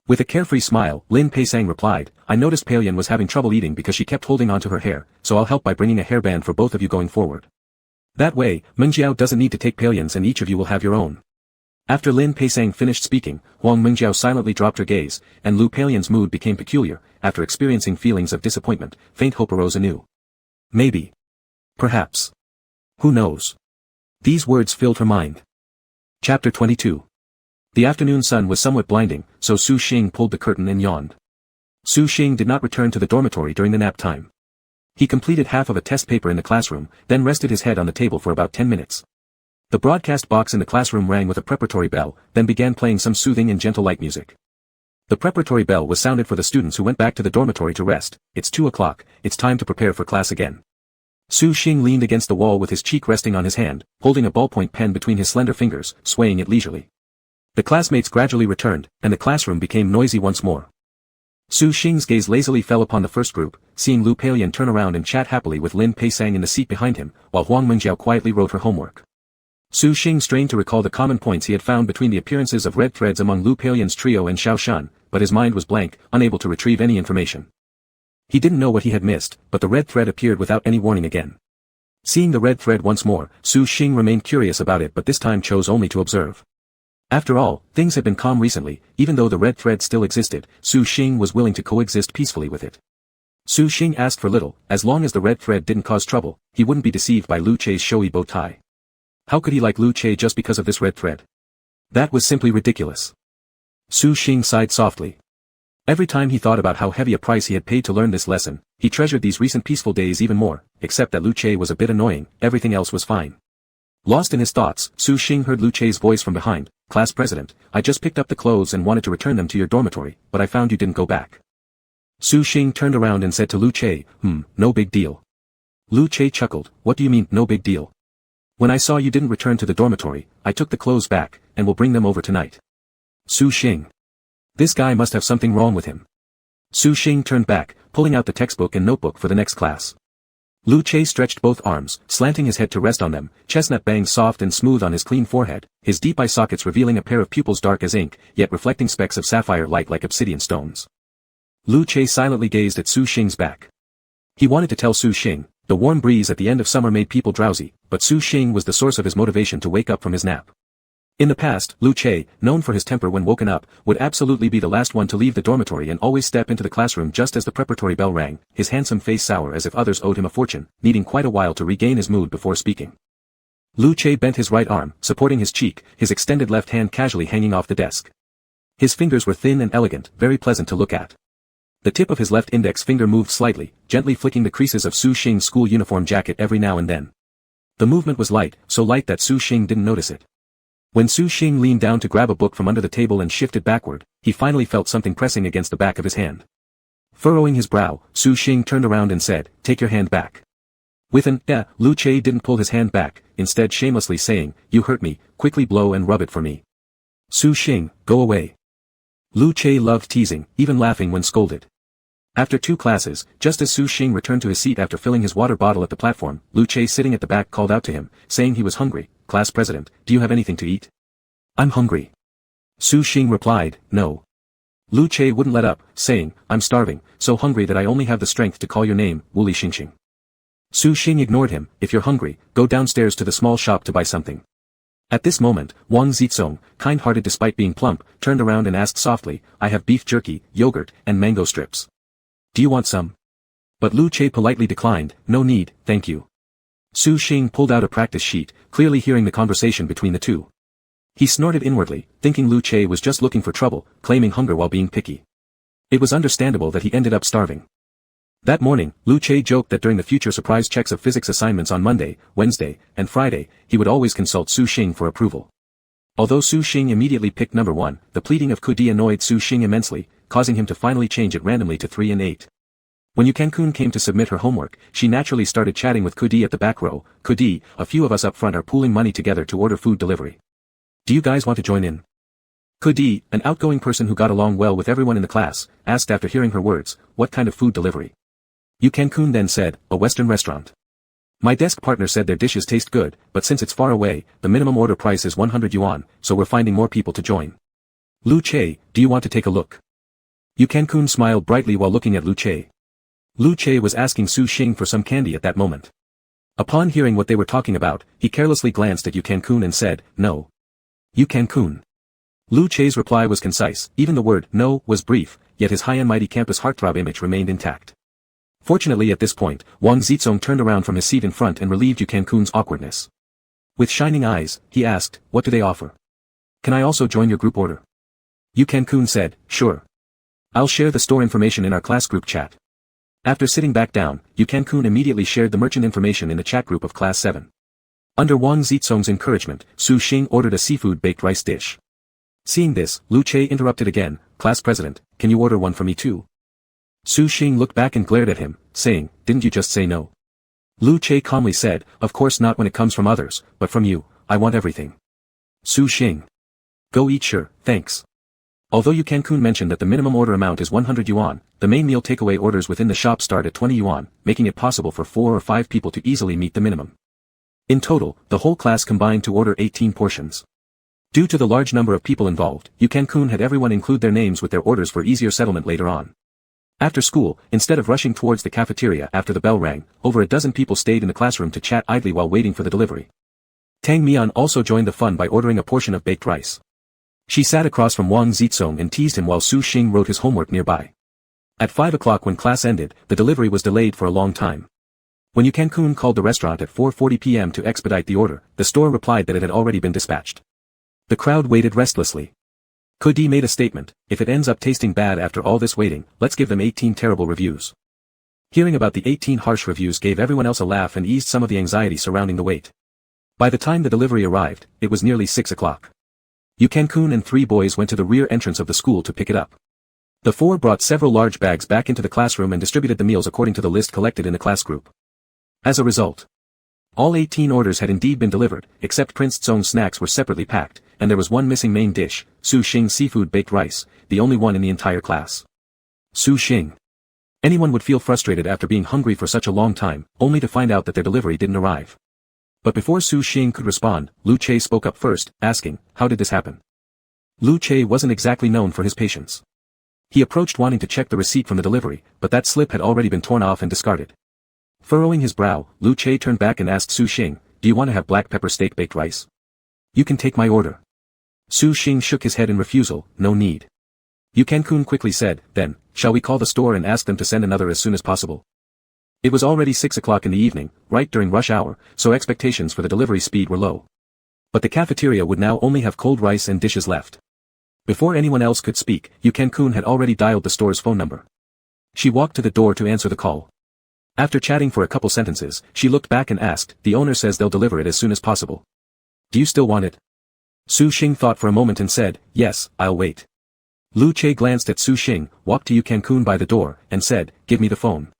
With a carefree smile, Lin Peisang replied, I noticed Palian was having trouble eating because she kept holding onto her hair, so I'll help by bringing a hairband for both of you going forward. That way, Mengjiao doesn't need to take Palian's and each of you will have your own. After Lin Peisang finished speaking, Huang Mengjiao silently dropped her gaze, and Lu Palian's mood became peculiar. After experiencing feelings of disappointment, faint hope arose anew. Maybe. Perhaps. Who knows? These words filled her mind. Chapter 22. The afternoon sun was somewhat blinding, so Su Xing pulled the curtain and yawned. Su Xing did not return to the dormitory during the nap time. He completed half of a test paper in the classroom, then rested his head on the table for about 10 minutes. The broadcast box in the classroom rang with a preparatory bell, then began playing some soothing and gentle light music. The preparatory bell was sounded for the students who went back to the dormitory to rest. It's 2 o'clock, it's time to prepare for class again. Su Xing leaned against the wall with his cheek resting on his hand, holding a ballpoint pen between his slender fingers, swaying it leisurely. The classmates gradually returned, and the classroom became noisy once more. Su Xing's gaze lazily fell upon the first group, seeing Lu Palian turn around and chat happily with Lin Peisang in the seat behind him, while Huang Mengjiao quietly wrote her homework. Su Xing strained to recall the common points he had found between the appearances of red threads among Lu Palian's trio and Xiao Shan, but his mind was blank, unable to retrieve any information. He didn't know what he had missed, but the red thread appeared without any warning again. Seeing the red thread once more, Su Xing remained curious about it but this time chose only to observe. After all, things had been calm recently. Even though the red thread still existed, Su Xing was willing to coexist peacefully with it. Su Xing asked for little. As long as the red thread didn't cause trouble, he wouldn't be deceived by Lu Che's showy bow tie. How could he like Lu Che just because of this red thread? That was simply ridiculous. Su Xing sighed softly. Every time he thought about how heavy a price he had paid to learn this lesson, he treasured these recent peaceful days even more. Except that Lu Che was a bit annoying, everything else was fine. Lost in his thoughts, Su Xing heard Lu Che's voice from behind. Class president, I just picked up the clothes and wanted to return them to your dormitory, but I found you didn't go back. Su Xing turned around and said to Lu Che, no big deal. Lu Che chuckled, what do you mean, no big deal? When I saw you didn't return to the dormitory, I took the clothes back, and will bring them over tonight. Su Xing. This guy must have something wrong with him. Su Xing turned back, pulling out the textbook and notebook for the next class. Lu Che stretched both arms, slanting his head to rest on them, chestnut bangs soft and smooth on his clean forehead, his deep eye sockets revealing a pair of pupils dark as ink, yet reflecting specks of sapphire light like obsidian stones. Lu Che silently gazed at Su Xing's back. He wanted to tell Su Xing, the warm breeze at the end of summer made people drowsy, but Su Xing was the source of his motivation to wake up from his nap. In the past, Lu Che, known for his temper when woken up, would absolutely be the last one to leave the dormitory and always step into the classroom just as the preparatory bell rang, his handsome face sour as if others owed him a fortune, needing quite a while to regain his mood before speaking. Lu Che bent his right arm, supporting his cheek, his extended left hand casually hanging off the desk. His fingers were thin and elegant, very pleasant to look at. The tip of his left index finger moved slightly, gently flicking the creases of Su Xing's school uniform jacket every now and then. The movement was light, so light that Su Xing didn't notice it. When Su Xing leaned down to grab a book from under the table and shifted backward, he finally felt something pressing against the back of his hand. Furrowing his brow, Su Xing turned around and said, take your hand back. With an Lu Che didn't pull his hand back, instead shamelessly saying, you hurt me, quickly blow and rub it for me. Su Xing, go away. Lu Che loved teasing, even laughing when scolded. After 2 classes, just as Su Xing returned to his seat after filling his water bottle at the platform, Lu Che sitting at the back called out to him, saying he was hungry. Class president, do you have anything to eat? I'm hungry. Su Xing replied, no. Lu Che wouldn't let up, saying, I'm starving, so hungry that I only have the strength to call your name, Wuli Xingxing. Su Xing ignored him, if you're hungry, go downstairs to the small shop to buy something. At this moment, Wang Zizong, kind-hearted despite being plump, turned around and asked softly, I have beef jerky, yogurt, and mango strips. Do you want some? But Lu Che politely declined, no need, thank you. Su Xing pulled out a practice sheet, clearly hearing the conversation between the two. He snorted inwardly, thinking Lu Che was just looking for trouble, claiming hunger while being picky. It was understandable that he ended up starving. That morning, Lu Che joked that during the future surprise checks of physics assignments on Monday, Wednesday, and Friday, he would always consult Su Xing for approval. Although Su Xing immediately picked number 1, the pleading of Kudi annoyed Su Xing immensely, causing him to finally change it randomly to 3 and 8. When Yukankun came to submit her homework, she naturally started chatting with Kudi at the back row. Kudi, a few of us up front are pooling money together to order food delivery. Do you guys want to join in? Kudi, an outgoing person who got along well with everyone in the class, asked after hearing her words, what kind of food delivery? Yukankun then said, a Western restaurant. My desk partner said their dishes taste good, but since it's far away, the minimum order price is 100 yuan, so we're finding more people to join. Lu Che, do you want to take a look? Yu Cancun smiled brightly while looking at Lu Che. Lu Che was asking Su Xing for some candy at that moment. Upon hearing what they were talking about, he carelessly glanced at Yu Cancun and said, "No." Yu Cancun. Lu Che's reply was concise, even the word "no" was brief, yet his high and mighty campus heartthrob image remained intact. Fortunately at this point, Wang Zizong turned around from his seat in front and relieved Yu Cancun's awkwardness. With shining eyes, he asked, "What do they offer? Can I also join your group order?" Yu Cancun said, "Sure. I'll share the store information in our class group chat." After sitting back down, Yu Cancun immediately shared the merchant information in the chat group of Class 7. Under Wang Zizong's encouragement, Su Xing ordered a seafood baked rice dish. Seeing this, Lu Che interrupted again, "Class president, can you order one for me too?" Su Xing looked back and glared at him, saying, "Didn't you just say no?" Lu Che calmly said, "Of course not when it comes from others, but from you, I want everything." Su Xing. "Go eat, sure, thanks." Although Yu Cancun mentioned that the minimum order amount is 100 yuan, the main meal takeaway orders within the shop start at 20 yuan, making it possible for 4 or 5 people to easily meet the minimum. In total, the whole class combined to order 18 portions. Due to the large number of people involved, Yu Cancun had everyone include their names with their orders for easier settlement later on. After school, instead of rushing towards the cafeteria after the bell rang, over a dozen people stayed in the classroom to chat idly while waiting for the delivery. Tang Mian also joined the fun by ordering a portion of baked rice. She sat across from Wang Zizong and teased him while Su Xing wrote his homework nearby. At 5 o'clock when class ended, the delivery was delayed for a long time. When Yu Cancun called the restaurant at 4:40 p.m. to expedite the order, the store replied that it had already been dispatched. The crowd waited restlessly. Kudi made a statement, "If it ends up tasting bad after all this waiting, let's give them 18 terrible reviews." Hearing about the 18 harsh reviews gave everyone else a laugh and eased some of the anxiety surrounding the wait. By the time the delivery arrived, it was nearly 6 o'clock. Yu Cancun and 3 boys went to the rear entrance of the school to pick it up. The 4 brought several large bags back into the classroom and distributed the meals according to the list collected in the class group. As a result, all 18 orders had indeed been delivered, except Prince Zong's snacks were separately packed, and there was one missing main dish, Su Xing's seafood baked rice, the only one in the entire class. Su Xing. Anyone would feel frustrated after being hungry for such a long time, only to find out that their delivery didn't arrive. But before Su Xing could respond, Lu Che spoke up first, asking, "How did this happen?" Lu Che wasn't exactly known for his patience. He approached wanting to check the receipt from the delivery, but that slip had already been torn off and discarded. Furrowing his brow, Lu Che turned back and asked Su Xing, "Do you want to have black pepper steak baked rice?" "You can take my order." Su Xing shook his head in refusal, "No need." Yu Cancun quickly said, "Then, shall we call the store and ask them to send another as soon as possible?" It was already 6 o'clock in the evening, right during rush hour, so expectations for the delivery speed were low. But the cafeteria would now only have cold rice and dishes left. Before anyone else could speak, Yu Cancun had already dialed the store's phone number. She walked to the door to answer the call. After chatting for a couple sentences, she looked back and asked, "The owner says they'll deliver it as soon as possible. Do you still want it?" Su Xing thought for a moment and said, "Yes, I'll wait." Lu Che glanced at Su Xing, walked to Yu Cancun by the door, and said, "Give me the phone."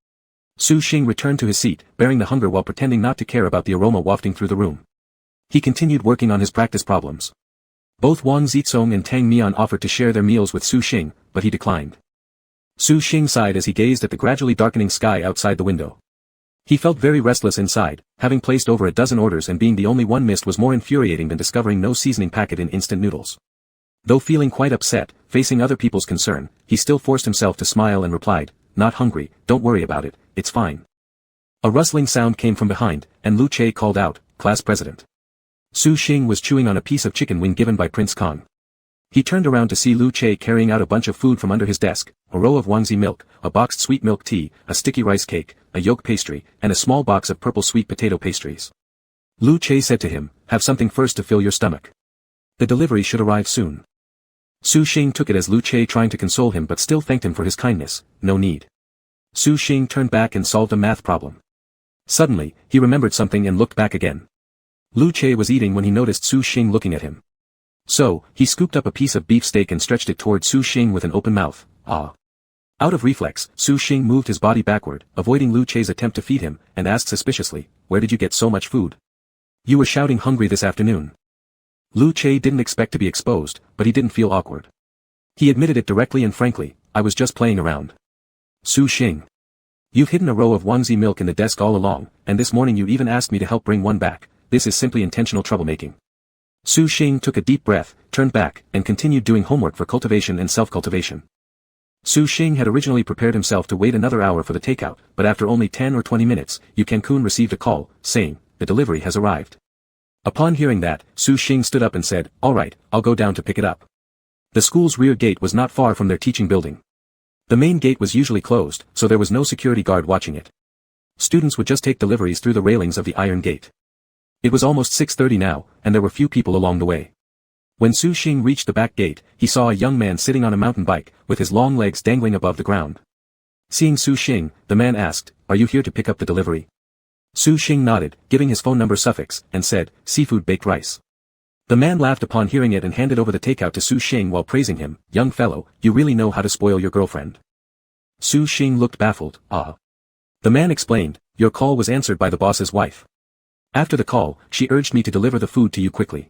Su Xing returned to his seat, bearing the hunger while pretending not to care about the aroma wafting through the room. He continued working on his practice problems. Both Wang Zizong and Tang Mian offered to share their meals with Su Xing, but he declined. Su Xing sighed as he gazed at the gradually darkening sky outside the window. He felt very restless inside, having placed over a dozen orders and being the only one missed was more infuriating than discovering no seasoning packet in instant noodles. Though feeling quite upset, facing other people's concern, he still forced himself to smile and replied, "Not hungry, don't worry about it, it's fine." A rustling sound came from behind, and Lu Che called out, "Class president." Su Xing was chewing on a piece of chicken wing given by Prince Kong. He turned around to see Lu Che carrying out a bunch of food from under his desk, a row of Wangzi milk, a boxed sweet milk tea, a sticky rice cake, a yolk pastry, and a small box of purple sweet potato pastries. Lu Che said to him, "Have something first to fill your stomach. The delivery should arrive soon." Su Xing took it as Lu Che trying to console him but still thanked him for his kindness, "No need." Su Xing turned back and solved a math problem. Suddenly, he remembered something and looked back again. Lu Che was eating when he noticed Su Xing looking at him. So, he scooped up a piece of beef steak and stretched it toward Su Xing with an open mouth. "Ah." Out of reflex, Su Xing moved his body backward, avoiding Lu Che's attempt to feed him, and asked suspiciously, "Where did you get so much food? You were shouting hungry this afternoon." Lu Che didn't expect to be exposed, but he didn't feel awkward. He admitted it directly and frankly, "I was just playing around." Su Xing. "You've hidden a row of Wangzi milk in the desk all along, and this morning you even asked me to help bring one back. This is simply intentional troublemaking." Su Xing took a deep breath, turned back, and continued doing homework for cultivation and self-cultivation. Su Xing had originally prepared himself to wait another hour for the takeout, but after only 10 or 20 minutes, Yu Cancun received a call, saying, the delivery has arrived. Upon hearing that, Su Xing stood up and said, alright, I'll go down to pick it up. The school's rear gate was not far from their teaching building. The main gate was usually closed, so there was no security guard watching it. Students would just take deliveries through the railings of the iron gate. It was almost 6:30 now, and there were few people along the way. When Su Xing reached the back gate, he saw a young man sitting on a mountain bike, with his long legs dangling above the ground. Seeing Su Xing, the man asked, are you here to pick up the delivery? Su Xing nodded, giving his phone number suffix, and said, seafood baked rice. The man laughed upon hearing it and handed over the takeout to Su Xing while praising him, young fellow, you really know how to spoil your girlfriend. Su Xing looked baffled, ah. The man explained, your call was answered by the boss's wife. After the call, she urged me to deliver the food to you quickly.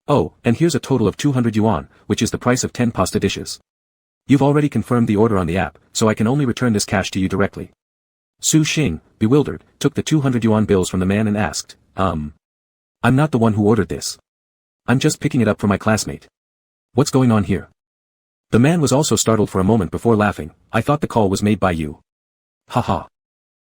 Oh, and here's a total of 200 yuan, which is the price of 10 pasta dishes. You've already confirmed the order on the app, so I can only return this cash to you directly. Su Xing, bewildered, took the 200 yuan bills from the man and asked, I'm not the one who ordered this. I'm just picking it up for my classmate. What's going on here? The man was also startled for a moment before laughing, I thought the call was made by you. Haha.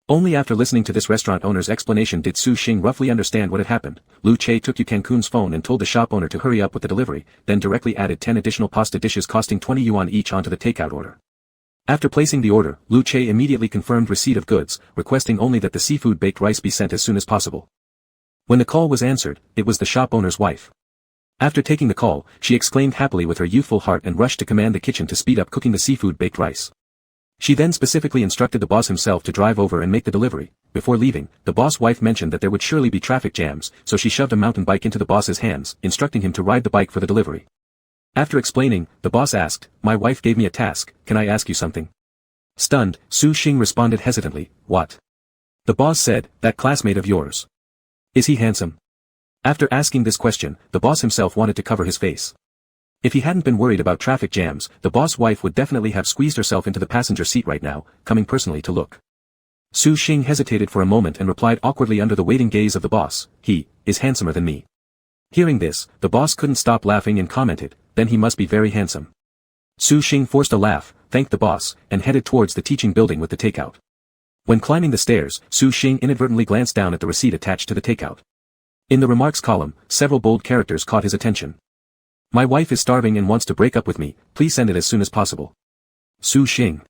Only after listening to this restaurant owner's explanation did Su Xing roughly understand what had happened. Lu Che took Yu Cancun's phone and told the shop owner to hurry up with the delivery, then directly added 10 additional pasta dishes costing 20 yuan each onto the takeout order. After placing the order, Lu Che immediately confirmed receipt of goods, requesting only that the seafood baked rice be sent as soon as possible. When the call was answered, it was the shop owner's wife. After taking the call, she exclaimed happily with her youthful heart and rushed to command the kitchen to speed up cooking the seafood baked rice. She then specifically instructed the boss himself to drive over and make the delivery. Before leaving, the boss wife mentioned that there would surely be traffic jams, so she shoved a mountain bike into the boss's hands, instructing him to ride the bike for the delivery. After explaining, the boss asked, my wife gave me a task, can I ask you something? Stunned, Su Xing responded hesitantly, what? The boss said, that classmate of yours. Is he handsome? After asking this question, the boss himself wanted to cover his face. If he hadn't been worried about traffic jams, the boss wife would definitely have squeezed herself into the passenger seat right now, coming personally to look. Su Xing hesitated for a moment and replied awkwardly under the waiting gaze of the boss, he is handsomer than me. Hearing this, the boss couldn't stop laughing and commented, then he must be very handsome. Su Xing forced a laugh, thanked the boss, and headed towards the teaching building with the takeout. When climbing the stairs, Su Xing inadvertently glanced down at the receipt attached to the takeout. In the remarks column, several bold characters caught his attention. My wife is starving and wants to break up with me, please send it as soon as possible. Su Xing.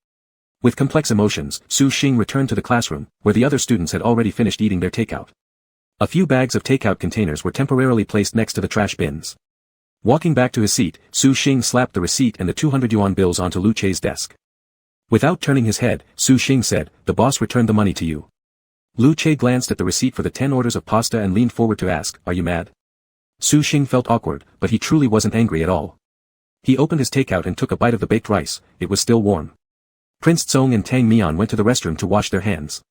With complex emotions, Su Xing returned to the classroom, where the other students had already finished eating their takeout. A few bags of takeout containers were temporarily placed next to the trash bins. Walking back to his seat, Su Xing slapped the receipt and the 200 yuan bills onto Lu Che's desk. Without turning his head, Su Xing said, the boss returned the money to you. Lu Che glanced at the receipt for the 10 orders of pasta and leaned forward to ask, are you mad? Su Xing felt awkward, but he truly wasn't angry at all. He opened his takeout and took a bite of the baked rice, it was still warm. Prince Tsong and Tang Mian went to the restroom to wash their hands.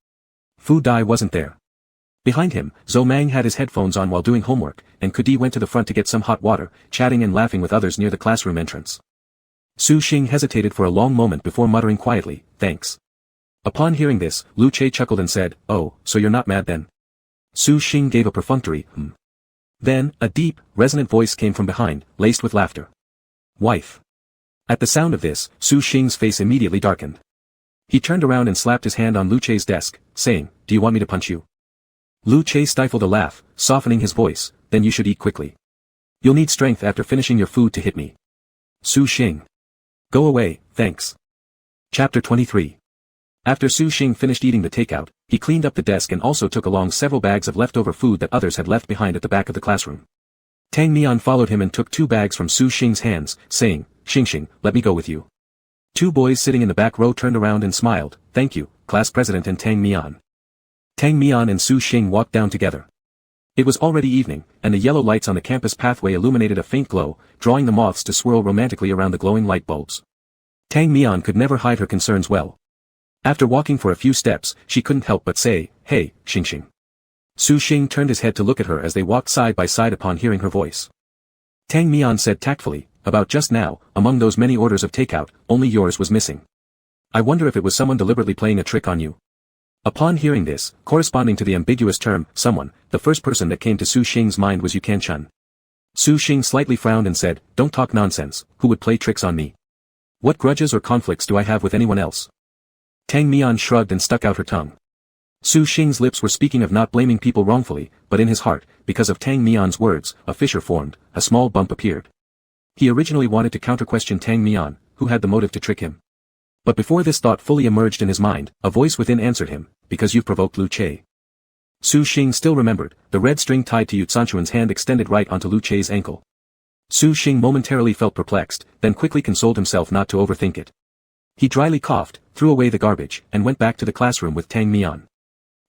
Fu Dai wasn't there. Behind him, Zhou Mang had his headphones on while doing homework, and Kudi went to the front to get some hot water, chatting and laughing with others near the classroom entrance. Su Xing hesitated for a long moment before muttering quietly, thanks. Upon hearing this, Lu Che chuckled and said, oh, so you're not mad then? Su Xing gave a perfunctory, Then, a deep, resonant voice came from behind, laced with laughter. Wife. At the sound of this, Su Xing's face immediately darkened. He turned around and slapped his hand on Lu Che's desk, saying, do you want me to punch you? Lu Che stifled a laugh, softening his voice, then you should eat quickly. You'll need strength after finishing your food to hit me. Su Xing. Go away, thanks. Chapter 23. After Su Xing finished eating the takeout, he cleaned up the desk and also took along several bags of leftover food that others had left behind at the back of the classroom. Tang Mian followed him and took 2 bags from Su Xing's hands, saying, Xing, let me go with you. 2 boys sitting in the back row turned around and smiled, thank you, class president and Tang Mian. Tang Mian and Su Xing walked down together. It was already evening, and the yellow lights on the campus pathway illuminated a faint glow, drawing the moths to swirl romantically around the glowing light bulbs. Tang Mian could never hide her concerns well. After walking for a few steps, she couldn't help but say, hey, Xing. Su Xing turned his head to look at her as they walked side by side upon hearing her voice. Tang Mian said tactfully, about just now, among those many orders of takeout, only yours was missing. I wonder if it was someone deliberately playing a trick on you. Upon hearing this, corresponding to the ambiguous term, someone, the first person that came to Su Xing's mind was Yu Cancun. Su Xing slightly frowned and said, don't talk nonsense, who would play tricks on me? What grudges or conflicts do I have with anyone else? Tang Mian shrugged and stuck out her tongue. Su Xing's lips were speaking of not blaming people wrongfully, but in his heart, because of Tang Mian's words, a fissure formed, a small bump appeared. He originally wanted to counter-question Tang Mian, who had the motive to trick him. But before this thought fully emerged in his mind, a voice within answered him, because you've provoked Lu Che. Su Xing still remembered, the red string tied to Yu Sanchuan's hand extended right onto Lu Che's ankle. Su Xing momentarily felt perplexed, then quickly consoled himself not to overthink it. He dryly coughed, threw away the garbage, and went back to the classroom with Tang Mian.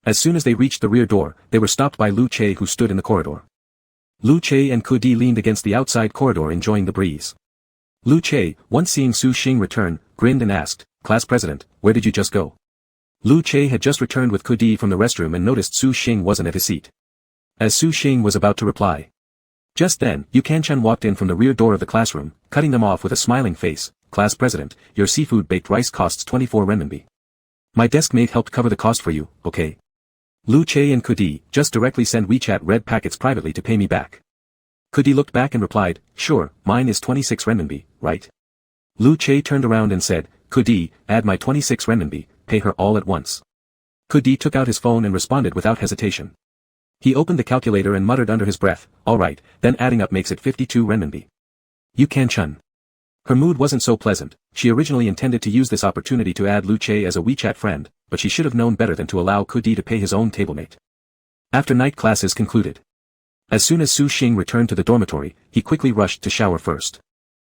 As soon as they reached the rear door, they were stopped by Lu Che who stood in the corridor. Lu Che and Ku Di leaned against the outside corridor enjoying the breeze. Lu Che, once seeing Su Xing return, grinned and asked, "Class president, where did you just go?" Lu Che had just returned with Ku Di from the restroom and noticed Su Xing wasn't at his seat. As Su Xing was about to reply. Just then, Yu Kanchan walked in from the rear door of the classroom, cutting them off with a smiling face. "Class president, your seafood baked rice costs 24 renminbi. My desk mate helped cover the cost for you, okay? Lu Che and Ku Di, just directly send WeChat red packets privately to pay me back." Ku Di looked back and replied, "Sure, mine is 26 renminbi, right?" Lu Che turned around and said, "Ku Di, add my 26 renminbi, pay her all at once." Ku Di took out his phone and responded without hesitation. He opened the calculator and muttered under his breath, "All right, then adding up makes it 52 renminbi. Yu Kanchan." Her mood wasn't so pleasant. She originally intended to use this opportunity to add Lu Che as a WeChat friend, but she should have known better than to allow Ku Di to pay his own tablemate. After night classes concluded. As soon as Su Xing returned to the dormitory, he quickly rushed to shower first.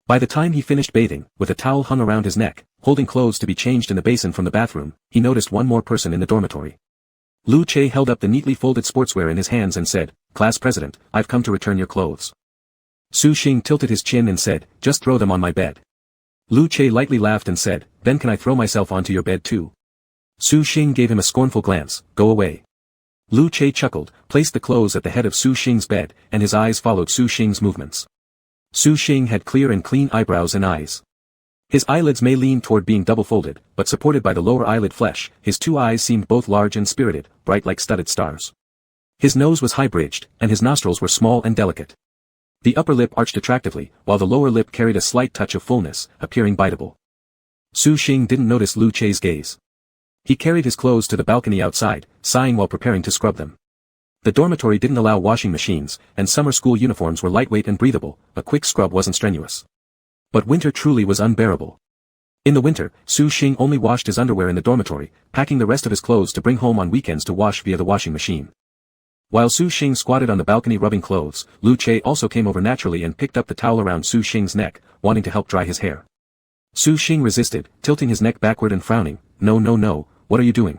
By the time he finished bathing, with a towel hung around his neck, holding clothes to be changed in the basin from the bathroom, he noticed one more person in the dormitory. Lu Che held up the neatly folded sportswear in his hands and said, "Class president, I've come to return your clothes." Su Xing tilted his chin and said, "Just throw them on my bed." Lu Che lightly laughed and said, "Then can I throw myself onto your bed too?" Su Xing gave him a scornful glance, "Go away." Lu Che chuckled, placed the clothes at the head of Su Xing's bed, and his eyes followed Su Xing's movements. Su Xing had clear and clean eyebrows and eyes. His eyelids may lean toward being double-folded, but supported by the lower eyelid flesh, his two eyes seemed both large and spirited, bright like studded stars. His nose was high-bridged, and his nostrils were small and delicate. The upper lip arched attractively, while the lower lip carried a slight touch of fullness, appearing biteable. Su Xing didn't notice Lu Che's gaze. He carried his clothes to the balcony outside, sighing while preparing to scrub them. The dormitory didn't allow washing machines, and summer school uniforms were lightweight and breathable, a quick scrub wasn't strenuous. But winter truly was unbearable. In the winter, Su Xing only washed his underwear in the dormitory, packing the rest of his clothes to bring home on weekends to wash via the washing machine. While Su Xing squatted on the balcony rubbing clothes, Lu Che also came over naturally and picked up the towel around Su Xing's neck, wanting to help dry his hair. Su Xing resisted, tilting his neck backward and frowning, No, what are you doing?"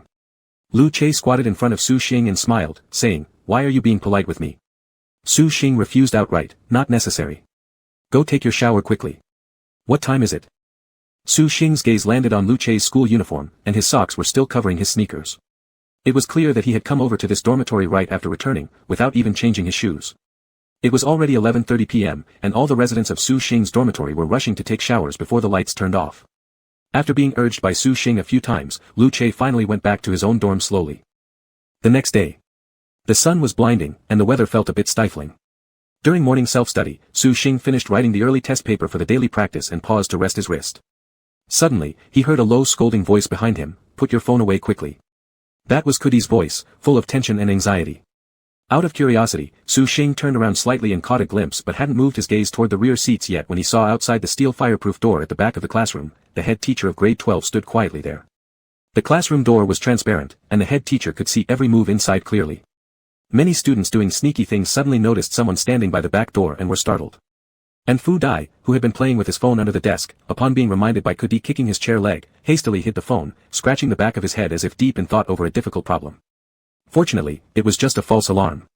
Lu Che squatted in front of Su Xing and smiled, saying, "Why are you being polite with me?" Su Xing refused outright, "Not necessary. Go take your shower quickly." "What time is it?" Su Xing's gaze landed on Lu Che's school uniform, and his socks were still covering his sneakers. It was clear that he had come over to this dormitory right after returning, without even changing his shoes. It was already 11:30 p.m., and all the residents of Su Xing's dormitory were rushing to take showers before the lights turned off. After being urged by Su Xing a few times, Lu Che finally went back to his own dorm slowly. The next day. The sun was blinding, and the weather felt a bit stifling. During morning self-study, Su Xing finished writing the early test paper for the daily practice and paused to rest his wrist. Suddenly, he heard a low scolding voice behind him, "Put your phone away quickly." That was Ku Di's voice, full of tension and anxiety. Out of curiosity, Su Xing turned around slightly and caught a glimpse but hadn't moved his gaze toward the rear seats yet when he saw outside the steel fireproof door at the back of the classroom, the head teacher of grade 12 stood quietly there. The classroom door was transparent, and the head teacher could see every move inside clearly. Many students doing sneaky things suddenly noticed someone standing by the back door and were startled. And Fu Dai, who had been playing with his phone under the desk, upon being reminded by Ku Di kicking his chair leg, hastily hid the phone, scratching the back of his head as if deep in thought over a difficult problem. Fortunately, it was just a false alarm.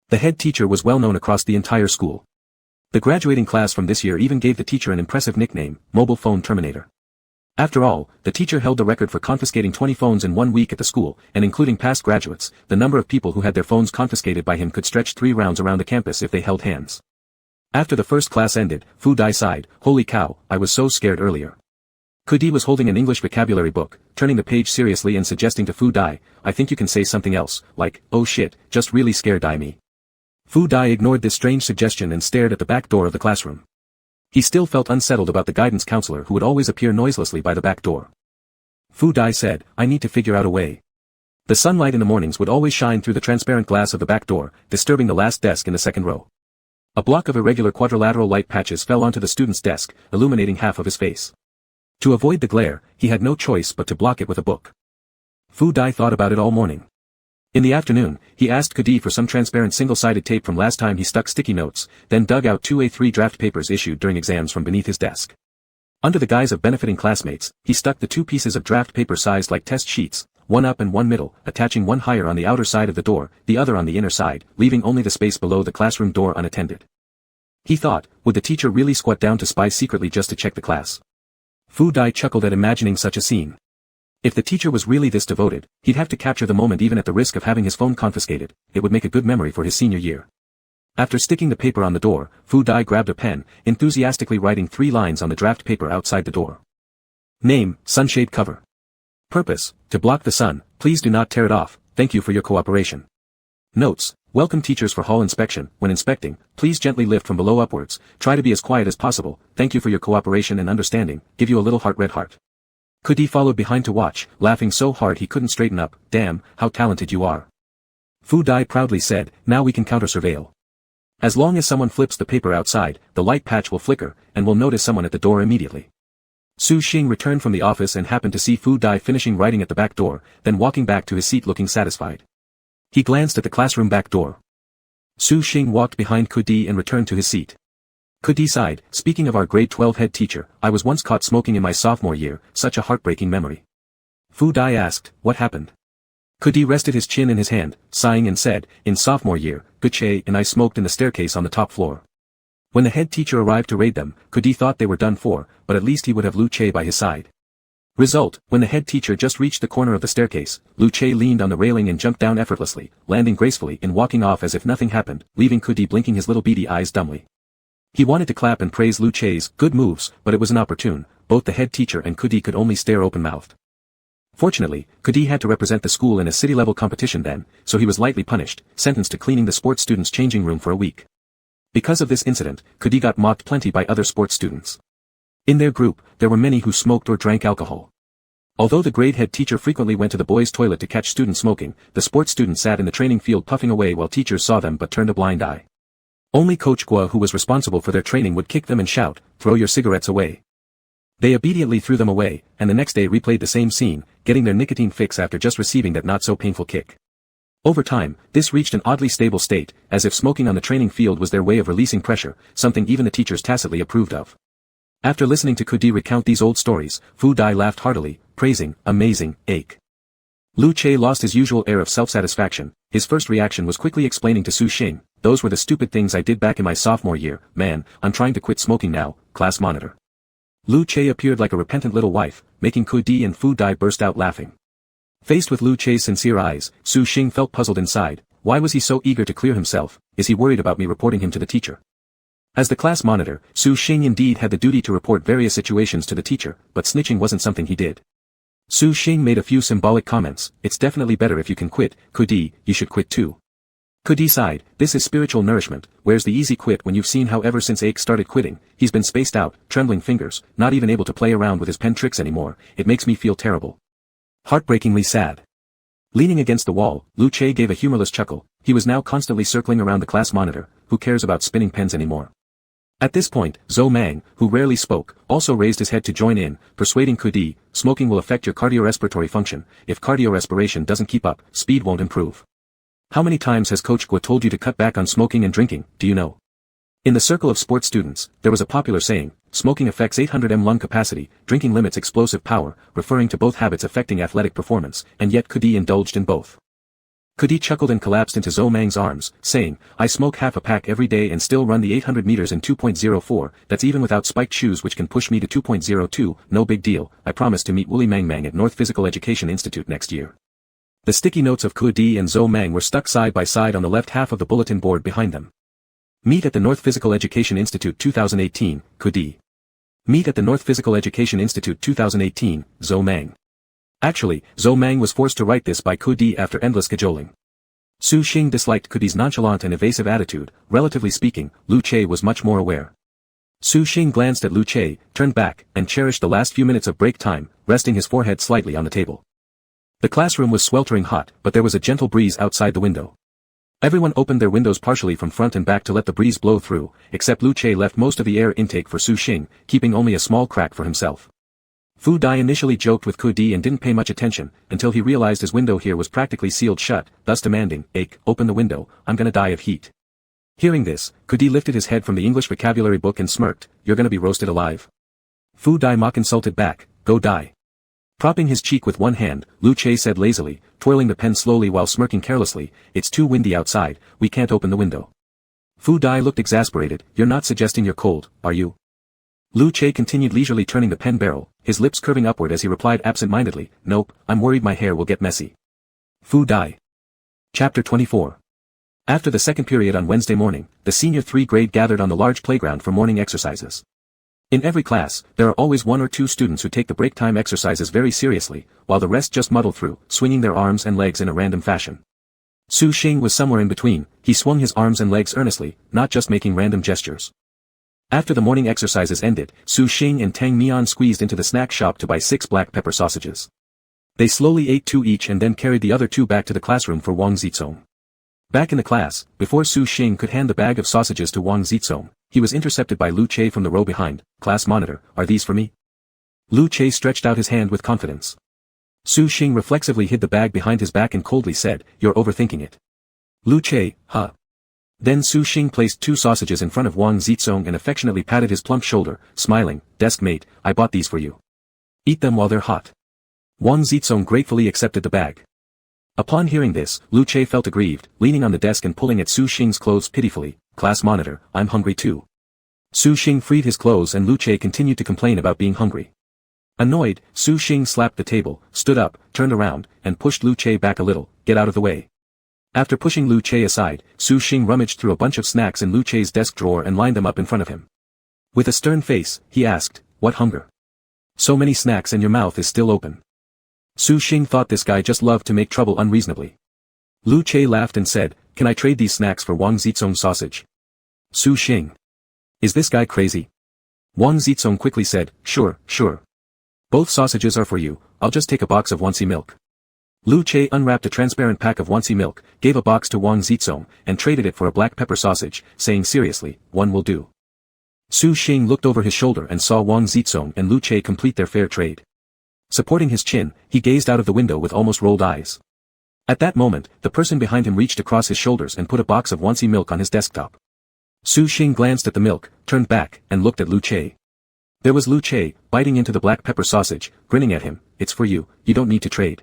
The head teacher was well known across the entire school. The graduating class from this year even gave the teacher an impressive nickname, Mobile Phone Terminator. After all, the teacher held the record for confiscating 20 phones in 1 week at the school, and including past graduates, the number of people who had their phones confiscated by him could stretch 3 rounds around the campus if they held hands. After the first class ended, Fu Dai sighed, "Holy cow, I was so scared earlier." Ku Di was holding an English vocabulary book, turning the page seriously and suggesting to Fu Dai, "I think you can say something else, like, oh shit, just really scared me." Fu Dai ignored this strange suggestion and stared at the back door of the classroom. He still felt unsettled about the guidance counselor who would always appear noiselessly by the back door. Fu Dai said, I need to figure out a way. The sunlight in the mornings would always shine through the transparent glass of the back door, disturbing the last desk in the second row. A block of irregular quadrilateral light patches fell onto the student's desk, illuminating half of his face. To avoid the glare, he had no choice but to block it with a book. Fu Dai thought about it all morning. In the afternoon, he asked Kudi for some transparent single-sided tape from last time he stuck sticky notes, then dug out 2 A3 draft papers issued during exams from beneath his desk. Under the guise of benefiting classmates, he stuck the 2 pieces of draft paper sized like test sheets, one up and one middle, attaching one higher on the outer side of the door, the other on the inner side, leaving only the space below the classroom door unattended. He thought, would the teacher really squat down to spy secretly just to check the class? Fu Dai chuckled at imagining such a scene. If the teacher was really this devoted, he'd have to capture the moment even at the risk of having his phone confiscated. It would make a good memory for his senior year. After sticking the paper on the door, Fu Dai grabbed a pen, enthusiastically writing 3 lines on the draft paper outside the door. Name, sunshade cover. Purpose, to block the sun, please do not tear it off, thank you for your cooperation. Notes, welcome teachers for hall inspection, when inspecting, please gently lift from below upwards, try to be as quiet as possible, thank you for your cooperation and understanding, give you a little heart red heart. Kudi followed behind to watch, laughing so hard he couldn't straighten up, damn, how talented you are. Fu Dai proudly said, now we can counter-surveil. As long as someone flips the paper outside, the light patch will flicker, and we'll notice someone at the door immediately. Su Xing returned from the office and happened to see Fu Dai finishing writing at the back door, then walking back to his seat looking satisfied. He glanced at the classroom back door. Su Xing walked behind Kudi and returned to his seat. Kudi sighed, speaking of our grade 12 head teacher, I was once caught smoking in my sophomore year, such a heartbreaking memory. Fu Dai asked, what happened? Kudi rested his chin in his hand, sighing and said, in sophomore year, Guche and I smoked in the staircase on the top floor. When the head teacher arrived to raid them, Kudi thought they were done for, but at least he would have Lu Che by his side. Result, when the head teacher just reached the corner of the staircase, Lu Che leaned on the railing and jumped down effortlessly, landing gracefully and walking off as if nothing happened, leaving Kudi blinking his little beady eyes dumbly. He wanted to clap and praise Lu Che's good moves, but it was inopportune. Both the head teacher and Kudi could only stare open-mouthed. Fortunately, Kudi had to represent the school in a city-level competition then, so he was lightly punished, sentenced to cleaning the sports students' changing room for a week. Because of this incident, Kudi got mocked plenty by other sports students. In their group, there were many who smoked or drank alcohol. Although the grade head teacher frequently went to the boys' toilet to catch students smoking, the sports students sat in the training field puffing away while teachers saw them but turned a blind eye. Only Coach Gua, who was responsible for their training, would kick them and shout, throw your cigarettes away. They obediently threw them away, and the next day replayed the same scene, getting their nicotine fix after just receiving that not-so-painful kick. Over time, this reached an oddly stable state, as if smoking on the training field was their way of releasing pressure, something even the teachers tacitly approved of. After listening to Kudi recount these old stories, Fu Dai laughed heartily, praising, amazing, ache. Lu Che lost his usual air of self-satisfaction. His first reaction was quickly explaining to Su Xing, those were the stupid things I did back in my sophomore year, man, I'm trying to quit smoking now, class monitor. Lu Che appeared like a repentant little wife, making Kudi and Fu Dai burst out laughing. Faced with Lu Che's sincere eyes, Su Xing felt puzzled inside. Why was he so eager to clear himself? Is he worried about me reporting him to the teacher? As the class monitor, Su Xing indeed had the duty to report various situations to the teacher, but snitching wasn't something he did. Su Xing made a few symbolic comments. It's definitely better if you can quit, Kudi, you should quit too. Kudi sighed, this is spiritual nourishment, where's the easy quit when you've seen how ever since Ake started quitting, he's been spaced out, trembling fingers, not even able to play around with his pen tricks anymore, it makes me feel terrible. Heartbreakingly sad. Leaning against the wall, Lu Che gave a humorless chuckle. He was now constantly circling around the class monitor, who cares about spinning pens anymore. At this point, Zhou Mang, who rarely spoke, also raised his head to join in, persuading Kudi, smoking will affect your cardiorespiratory function, if cardiorespiration doesn't keep up, speed won't improve. How many times has Coach Gua told you to cut back on smoking and drinking, do you know? In the circle of sports students, there was a popular saying, smoking affects 800 m lung capacity, drinking limits explosive power, referring to both habits affecting athletic performance, and yet Kudi indulged in both. Kudi chuckled and collapsed into Zhou Mang's arms, saying, I smoke half a pack every day and still run the 800 meters in 2.04, that's even without spiked shoes which can push me to 2.02, no big deal, I promise to meet Wooly Mang Mang at North Physical Education Institute next year. The sticky notes of Kudi and Zhou Mang were stuck side by side on the left half of the bulletin board behind them. Meet at the North Physical Education Institute 2018, Kudi. Meet at the North Physical Education Institute 2018, Zhou Mang. Actually, Zhou Mang was forced to write this by Kudi after endless cajoling. Su Xing disliked Kudi's nonchalant and evasive attitude. Relatively speaking, Lu Che was much more aware. Su Xing glanced at Lu Che, turned back, and cherished the last few minutes of break time, resting his forehead slightly on the table. The classroom was sweltering hot, but there was a gentle breeze outside the window. Everyone opened their windows partially from front and back to let the breeze blow through, except Lu Che left most of the air intake for Su Xing, keeping only a small crack for himself. Fu Dai initially joked with Ku Di and didn't pay much attention, until he realized his window here was practically sealed shut, thus demanding, open the window, I'm gonna die of heat. Hearing this, Ku Di lifted his head from the English vocabulary book and smirked, you're gonna be roasted alive. Fu Dai mock insulted back, go die. Propping his cheek with one hand, Lu Che said lazily, twirling the pen slowly while smirking carelessly, it's too windy outside, we can't open the window. Fu Dai looked exasperated, you're not suggesting you're cold, are you? Lu Che continued leisurely turning the pen barrel, his lips curving upward as he replied absent-mindedly, nope, I'm worried my hair will get messy. Fu Dai. Chapter 24. After the second period on Wednesday morning, the senior 3 grade gathered on the large playground for morning exercises. In every class, there are always 1 or 2 students who take the break time exercises very seriously, while the rest just muddle through, swinging their arms and legs in a random fashion. Su Xing was somewhere in between, he swung his arms and legs earnestly, not just making random gestures. After the morning exercises ended, Su Xing and Tang Mian squeezed into the snack shop to buy 6 black pepper sausages. They slowly ate 2 each and then carried the other 2 back to the classroom for Wang Zizong. Back in the class, before Su Xing could hand the bag of sausages to Wang Zizong, he was intercepted by Lu Che from the row behind. Class monitor, are these for me? Lu Che stretched out his hand with confidence. Su Xing reflexively hid the bag behind his back and coldly said, you're overthinking it. Lu Che, huh? Then Su Xing placed 2 sausages in front of Wang Zizong and affectionately patted his plump shoulder, smiling, desk mate, I bought these for you. Eat them while they're hot. Wang Zizong gratefully accepted the bag. Upon hearing this, Lu Che felt aggrieved, leaning on the desk and pulling at Su Xing's clothes pitifully, class monitor, I'm hungry too. Su Xing freed his clothes and Lu Che continued to complain about being hungry. Annoyed, Su Xing slapped the table, stood up, turned around, and pushed Lu Che back a little, get out of the way. After pushing Lu Che aside, Su Xing rummaged through a bunch of snacks in Lu Che's desk drawer and lined them up in front of him. With a stern face, he asked, what hunger? So many snacks and your mouth is still open. Su Xing thought this guy just loved to make trouble unreasonably. Lu Che laughed and said, can I trade these snacks for Wang Zizong's sausage? Su Xing. Is this guy crazy? Wang Zizong quickly said, sure. Both sausages are for you, I'll just take a box of Wansi milk. Lu Che unwrapped a transparent pack of Wansi milk, gave a box to Wang Zizong, and traded it for a black pepper sausage, saying seriously, one will do. Su Xing looked over his shoulder and saw Wang Zizong and Lu Che complete their fair trade. Supporting his chin, he gazed out of the window with almost rolled eyes. At that moment, the person behind him reached across his shoulders and put a box of Wansi milk on his desktop. Su Xing glanced at the milk, turned back, and looked at Lu Che. There was Lu Che, biting into the black pepper sausage, grinning at him, it's for you, you don't need to trade.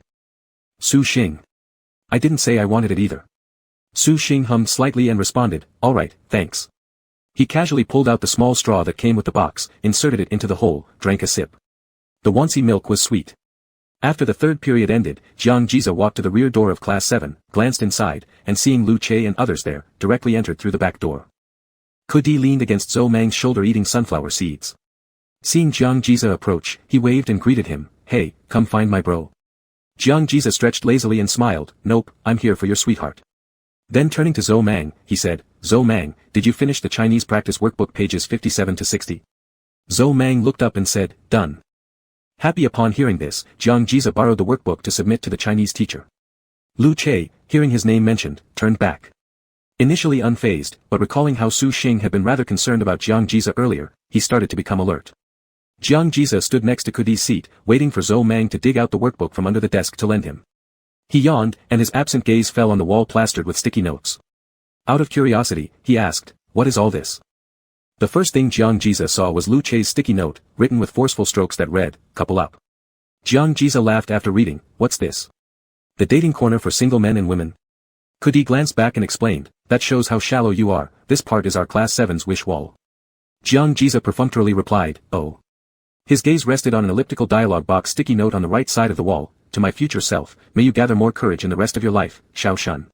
Su Xing. I didn't say I wanted it either. Su Xing hummed slightly and responded, alright, thanks. He casually pulled out the small straw that came with the box, inserted it into the hole, drank a sip. The Wansi milk was sweet. After the third period ended, Jiang Jiza walked to the rear door of Class 7, glanced inside, and seeing Lu Che and others there, directly entered through the back door. Ku Di leaned against Zhou Mang's shoulder eating sunflower seeds. Seeing Jiang Jiza approach, he waved and greeted him, hey, come find my bro. Jiang Jiza stretched lazily and smiled, nope, I'm here for your sweetheart. Then turning to Zhou Mang, he said, Zhou Mang, did you finish the Chinese practice workbook pages 57 to 60? Zhou Mang looked up and said, done. Happy upon hearing this, Jiang Jiza borrowed the workbook to submit to the Chinese teacher. Lu Che, hearing his name mentioned, turned back. Initially unfazed, but recalling how Su Xing had been rather concerned about Jiang Jiza earlier, he started to become alert. Jiang Jiza stood next to Ku Di's seat, waiting for Zhou Mang to dig out the workbook from under the desk to lend him. He yawned, and his absent gaze fell on the wall plastered with sticky notes. Out of curiosity, he asked, what is all this? The first thing Jiang Jiza saw was Lu Che's sticky note, written with forceful strokes that read, couple up. Jiang Jiza laughed after reading, what's this? The dating corner for single men and women? Ku Di glanced back and explained, that shows how shallow you are, this part is our Class 7's wish wall. Jiang Jiza perfunctorily replied, oh. His gaze rested on an elliptical dialogue box sticky note on the right side of the wall, to my future self, may you gather more courage in the rest of your life, Xiao Shun.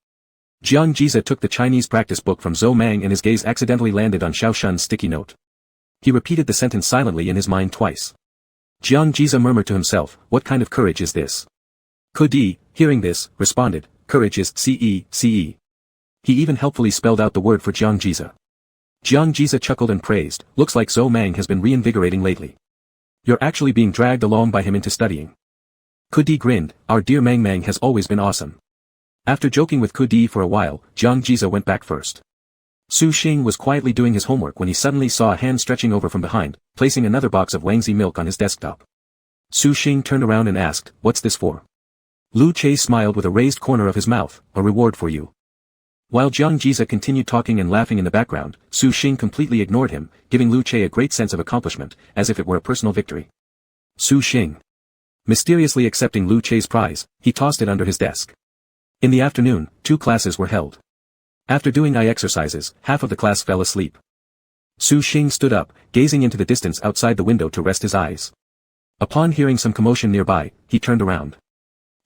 Jiang Jiza took the Chinese practice book from Zhou Mang and his gaze accidentally landed on Xiao Shun's sticky note. He repeated the sentence silently in his mind twice. Jiang Jiza murmured to himself, what kind of courage is this? Ku Di, hearing this, responded, courage is C-E. He even helpfully spelled out the word for Jiang Jiza. Jiang Jiza chuckled and praised, looks like Zhou Mang has been reinvigorating lately. You're actually being dragged along by him into studying. Kudi grinned, our dear Mang Mang has always been awesome. After joking with Kudi for a while, Jiang Jiza went back first. Su Xing was quietly doing his homework when he suddenly saw a hand stretching over from behind, placing another box of Wangzi milk on his desktop. Su Xing turned around and asked, what's this for? Lu Che smiled with a raised corner of his mouth, a reward for you. While Jiang Jiza continued talking and laughing in the background, Su Xing completely ignored him, giving Lu Che a great sense of accomplishment, as if it were a personal victory. Su Xing. Mysteriously accepting Lu Che's prize, he tossed it under his desk. In the afternoon, 2 classes were held. After doing eye exercises, half of the class fell asleep. Su Xing stood up, gazing into the distance outside the window to rest his eyes. Upon hearing some commotion nearby, he turned around.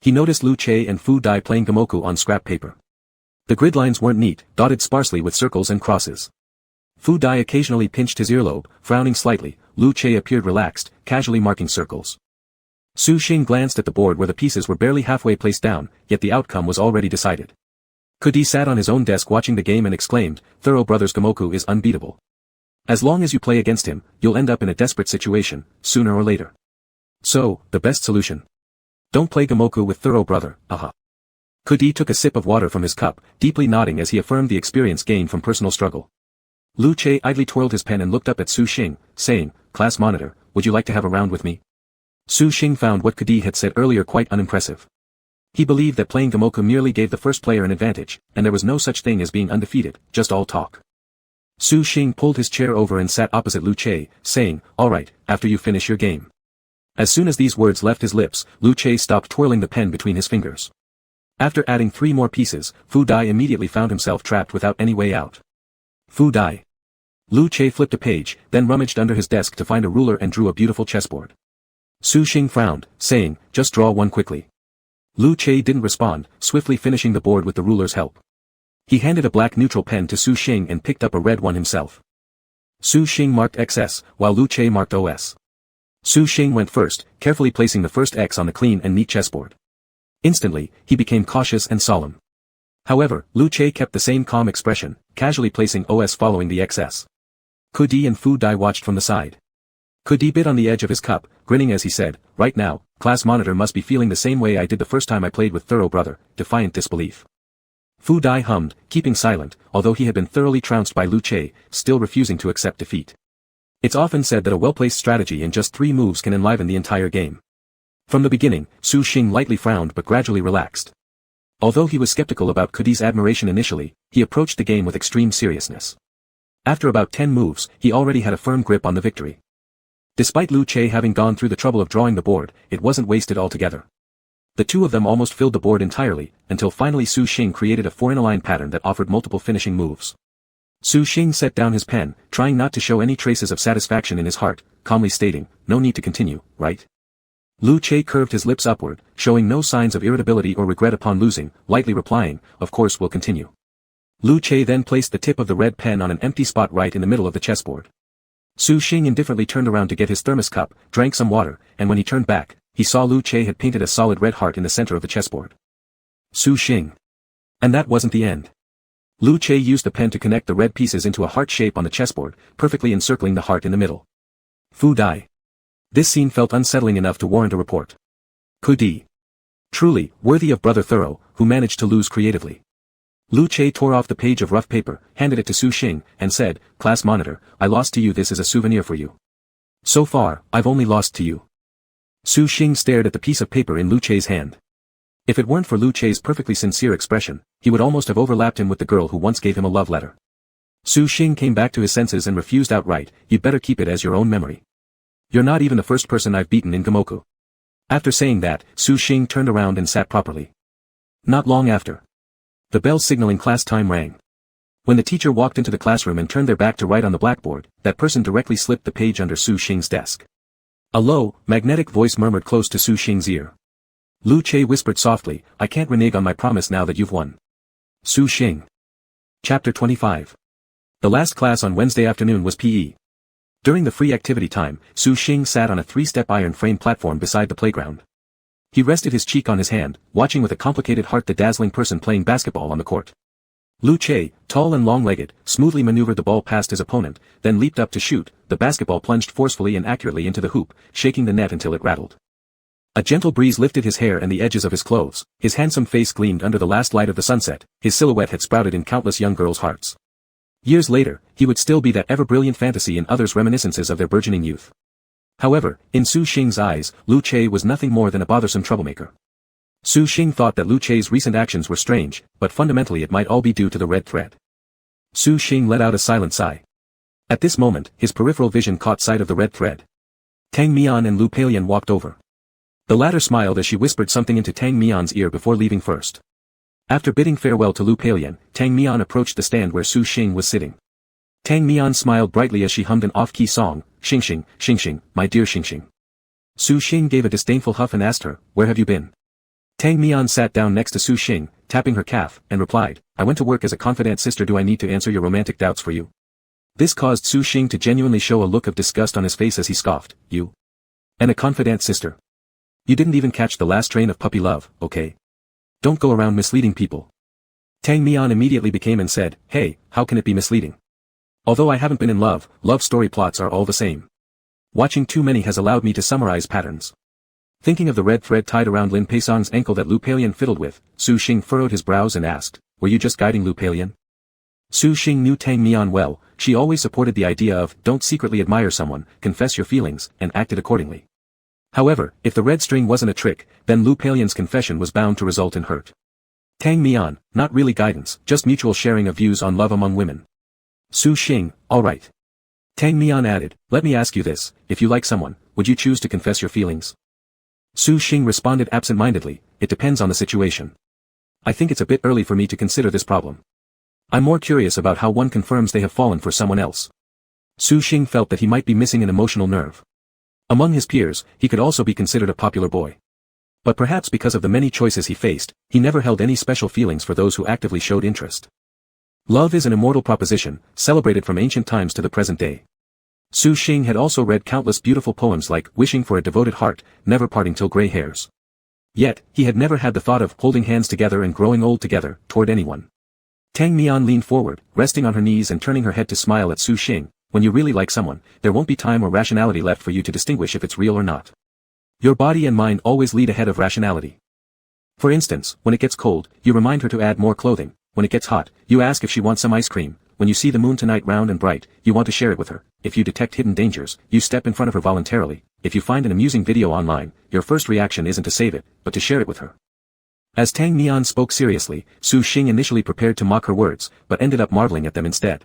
He noticed Lu Che and Fu Dai playing Gamoku on scrap paper. The grid lines weren't neat, dotted sparsely with circles and crosses. Fu Dai occasionally pinched his earlobe, frowning slightly. Lu Che appeared relaxed, casually marking circles. Su Xing glanced at the board where the pieces were barely halfway placed down, yet the outcome was already decided. Kudi sat on his own desk watching the game and exclaimed, Thorough Brothers Gamoku is unbeatable. As long as you play against him, you'll end up in a desperate situation, sooner or later. So, the best solution. Don't play Gamoku with Thorough Brother, aha. Kudi took a sip of water from his cup, deeply nodding as he affirmed the experience gained from personal struggle. Lu Che idly twirled his pen and looked up at Su Xing, saying, Class monitor, would you like to have a round with me? Su Xing found what Kudi had said earlier quite unimpressive. He believed that playing Gamoku merely gave the first player an advantage, and there was no such thing as being undefeated, just all talk. Su Xing pulled his chair over and sat opposite Lu Che, saying, alright, after you finish your game. As soon as these words left his lips, Lu Che stopped twirling the pen between his fingers. After adding 3 more pieces, Fu Dai immediately found himself trapped without any way out. Fu Dai. Lu Che flipped a page, then rummaged under his desk to find a ruler and drew a beautiful chessboard. Su Xing frowned, saying, just draw one quickly. Lu Che didn't respond, swiftly finishing the board with the ruler's help. He handed a black neutral pen to Su Xing and picked up a red one himself. Su Xing marked XS, while Lu Che marked OS. Su Xing went first, carefully placing the first X on the clean and neat chessboard. Instantly, he became cautious and solemn. However, Lu Che kept the same calm expression, casually placing OS following the XS. Kudi and Fu Dai watched from the side. Kudi bit on the edge of his cup, grinning as he said, right now, class monitor must be feeling the same way I did the first time I played with Thorough Brother, defiant disbelief. Fu Dai hummed, keeping silent, although he had been thoroughly trounced by Lu Che, still refusing to accept defeat. It's often said that a well-placed strategy in just 3 moves can enliven the entire game. From the beginning, Su Xing lightly frowned but gradually relaxed. Although he was skeptical about Kudi's admiration initially, he approached the game with extreme seriousness. After about 10 moves, he already had a firm grip on the victory. Despite Lu Che having gone through the trouble of drawing the board, it wasn't wasted altogether. The two of them almost filled the board entirely, until finally Su Xing created a 4-in-a-line pattern that offered multiple finishing moves. Su Xing set down his pen, trying not to show any traces of satisfaction in his heart, calmly stating, no need to continue, right? Lu Che curved his lips upward, showing no signs of irritability or regret upon losing, lightly replying, of course we'll continue. Lu Che then placed the tip of the red pen on an empty spot right in the middle of the chessboard. Su Xing indifferently turned around to get his thermos cup, drank some water, and when he turned back, he saw Lu Che had painted a solid red heart in the center of the chessboard. Su Xing. And that wasn't the end. Lu Che used the pen to connect the red pieces into a heart shape on the chessboard, perfectly encircling the heart in the middle. Fu Dai. This scene felt unsettling enough to warrant a report. Kudi. Truly, worthy of Brother Thorough, who managed to lose creatively. Lu Che tore off the page of rough paper, handed it to Su Xing, and said, Class monitor, I lost to you, this is a souvenir for you. So far, I've only lost to you. Su Xing stared at the piece of paper in Lu Che's hand. If it weren't for Lu Che's perfectly sincere expression, he would almost have overlapped him with the girl who once gave him a love letter. Su Xing came back to his senses and refused outright, you'd better keep it as your own memory. You're not even the first person I've beaten in Gamoku. After saying that, Su Xing turned around and sat properly. Not long after. The bell signaling class time rang. When the teacher walked into the classroom and turned their back to write on the blackboard, that person directly slipped the page under Su Xing's desk. A low, magnetic voice murmured close to Su Xing's ear. Lu Che whispered softly, I can't renege on my promise now that you've won. Su Xing. Chapter 25. The last class on Wednesday afternoon was PE. During the free activity time, Su Xing sat on a 3-step iron frame platform beside the playground. He rested his cheek on his hand, watching with a complicated heart the dazzling person playing basketball on the court. Lu Che, tall and long-legged, smoothly maneuvered the ball past his opponent, then leaped up to shoot. The basketball plunged forcefully and accurately into the hoop, shaking the net until it rattled. A gentle breeze lifted his hair and the edges of his clothes. His handsome face gleamed under the last light of the sunset. His silhouette had sprouted in countless young girls' hearts. Years later, he would still be that ever-brilliant fantasy in others' reminiscences of their burgeoning youth. However, in Su Xing's eyes, Lu Che was nothing more than a bothersome troublemaker. Su Xing thought that Lu Che's recent actions were strange, but fundamentally it might all be due to the red thread. Su Xing let out a silent sigh. At this moment, his peripheral vision caught sight of the red thread. Tang Mian and Lu Peilian walked over. The latter smiled as she whispered something into Tang Mian's ear before leaving first. After bidding farewell to Lu Peilian, Tang Mian approached the stand where Su Xing was sitting. Tang Mian smiled brightly as she hummed an off-key song, Xing Xing, my dear Xing. Su Xing gave a disdainful huff and asked her, where have you been? Tang Mian sat down next to Su Xing, tapping her calf, and replied, I went to work as a confidant sister. Do I need to answer your romantic doubts for you? This caused Su Xing to genuinely show a look of disgust on his face as he scoffed, you? And a confidant sister? You didn't even catch the last train of puppy love, okay? Don't go around misleading people. Tang Mian immediately became and said, hey, how can it be misleading? Although I haven't been in love, love story plots are all the same. Watching too many has allowed me to summarize patterns. Thinking of the red thread tied around Lin Peisong's ankle that Lu Peilian fiddled with, Su Xing furrowed his brows and asked, were you just guiding Lu Peilian? Su Xing knew Tang Mian well. She always supported the idea of, don't secretly admire someone, confess your feelings, and acted accordingly. However, if the red string wasn't a trick, then Lu Peilian's confession was bound to result in hurt. Tang Mian, not really guidance, just mutual sharing of views on love among women. Su Xing, alright. Tang Mian added, let me ask you this, if you like someone, would you choose to confess your feelings? Su Xing responded absent-mindedly, it depends on the situation. I think it's a bit early for me to consider this problem. I'm more curious about how one confirms they have fallen for someone else. Su Xing felt that he might be missing an emotional nerve. Among his peers, he could also be considered a popular boy. But perhaps because of the many choices he faced, he never held any special feelings for those who actively showed interest. Love is an immortal proposition, celebrated from ancient times to the present day. Su Xing had also read countless beautiful poems like Wishing for a Devoted Heart, Never Parting Till Gray Hairs. Yet, he had never had the thought of holding hands together and growing old together, toward anyone. Tang Mian leaned forward, resting on her knees and turning her head to smile at Su Xing. When you really like someone, there won't be time or rationality left for you to distinguish if it's real or not. Your body and mind always lead ahead of rationality. For instance, when it gets cold, you remind her to add more clothing. When it gets hot, you ask if she wants some ice cream. When you see the moon tonight round and bright, you want to share it with her. If you detect hidden dangers, you step in front of her voluntarily. If you find an amusing video online, your first reaction isn't to save it, but to share it with her. As Tang Mian spoke seriously, Su Xing initially prepared to mock her words, but ended up marveling at them instead.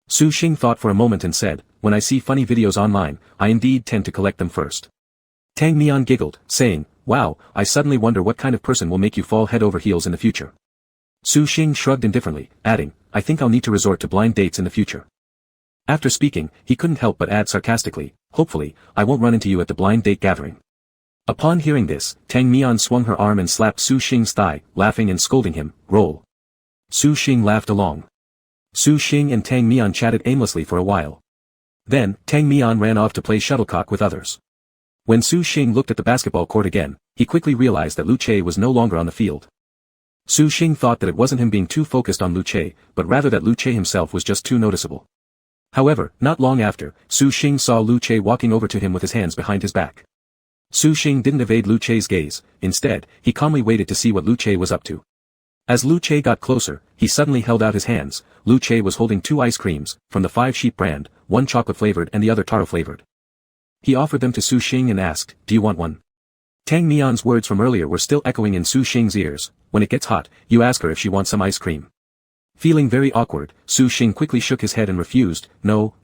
Su Xing thought for a moment and said, when I see funny videos online, I indeed tend to collect them first. Tang Mian giggled, saying, wow, I suddenly wonder what kind of person will make you fall head over heels in the future. Su Xing shrugged indifferently, adding, I think I'll need to resort to blind dates in the future. After speaking, he couldn't help but add sarcastically, hopefully, I won't run into you at the blind date gathering. Upon hearing this, Tang Mian swung her arm and slapped Su Xing's thigh, laughing and scolding him, roll. Su Xing laughed along. Su Xing and Tang Mian chatted aimlessly for a while. Then, Tang Mian ran off to play shuttlecock with others. When Su Xing looked at the basketball court again, he quickly realized that Lu Che was no longer on the field. Su Xing thought that it wasn't him being too focused on Lu Che, but rather that Lu Che himself was just too noticeable. However, not long after, Su Xing saw Lu Che walking over to him with his hands behind his back. Su Xing didn't evade Lu Che's gaze, instead, he calmly waited to see what Lu Che was up to. As Lu Che got closer, he suddenly held out his hands. Lu Che was holding 2 ice creams, from the 5 Sheep brand, one chocolate-flavored and the other taro-flavored. He offered them to Su Xing and asked, do you want one? Tang Mian's words from earlier were still echoing in Su Xing's ears, when it gets hot, you ask her if she wants some ice cream. Feeling very awkward, Su Xing quickly shook his head and refused, no,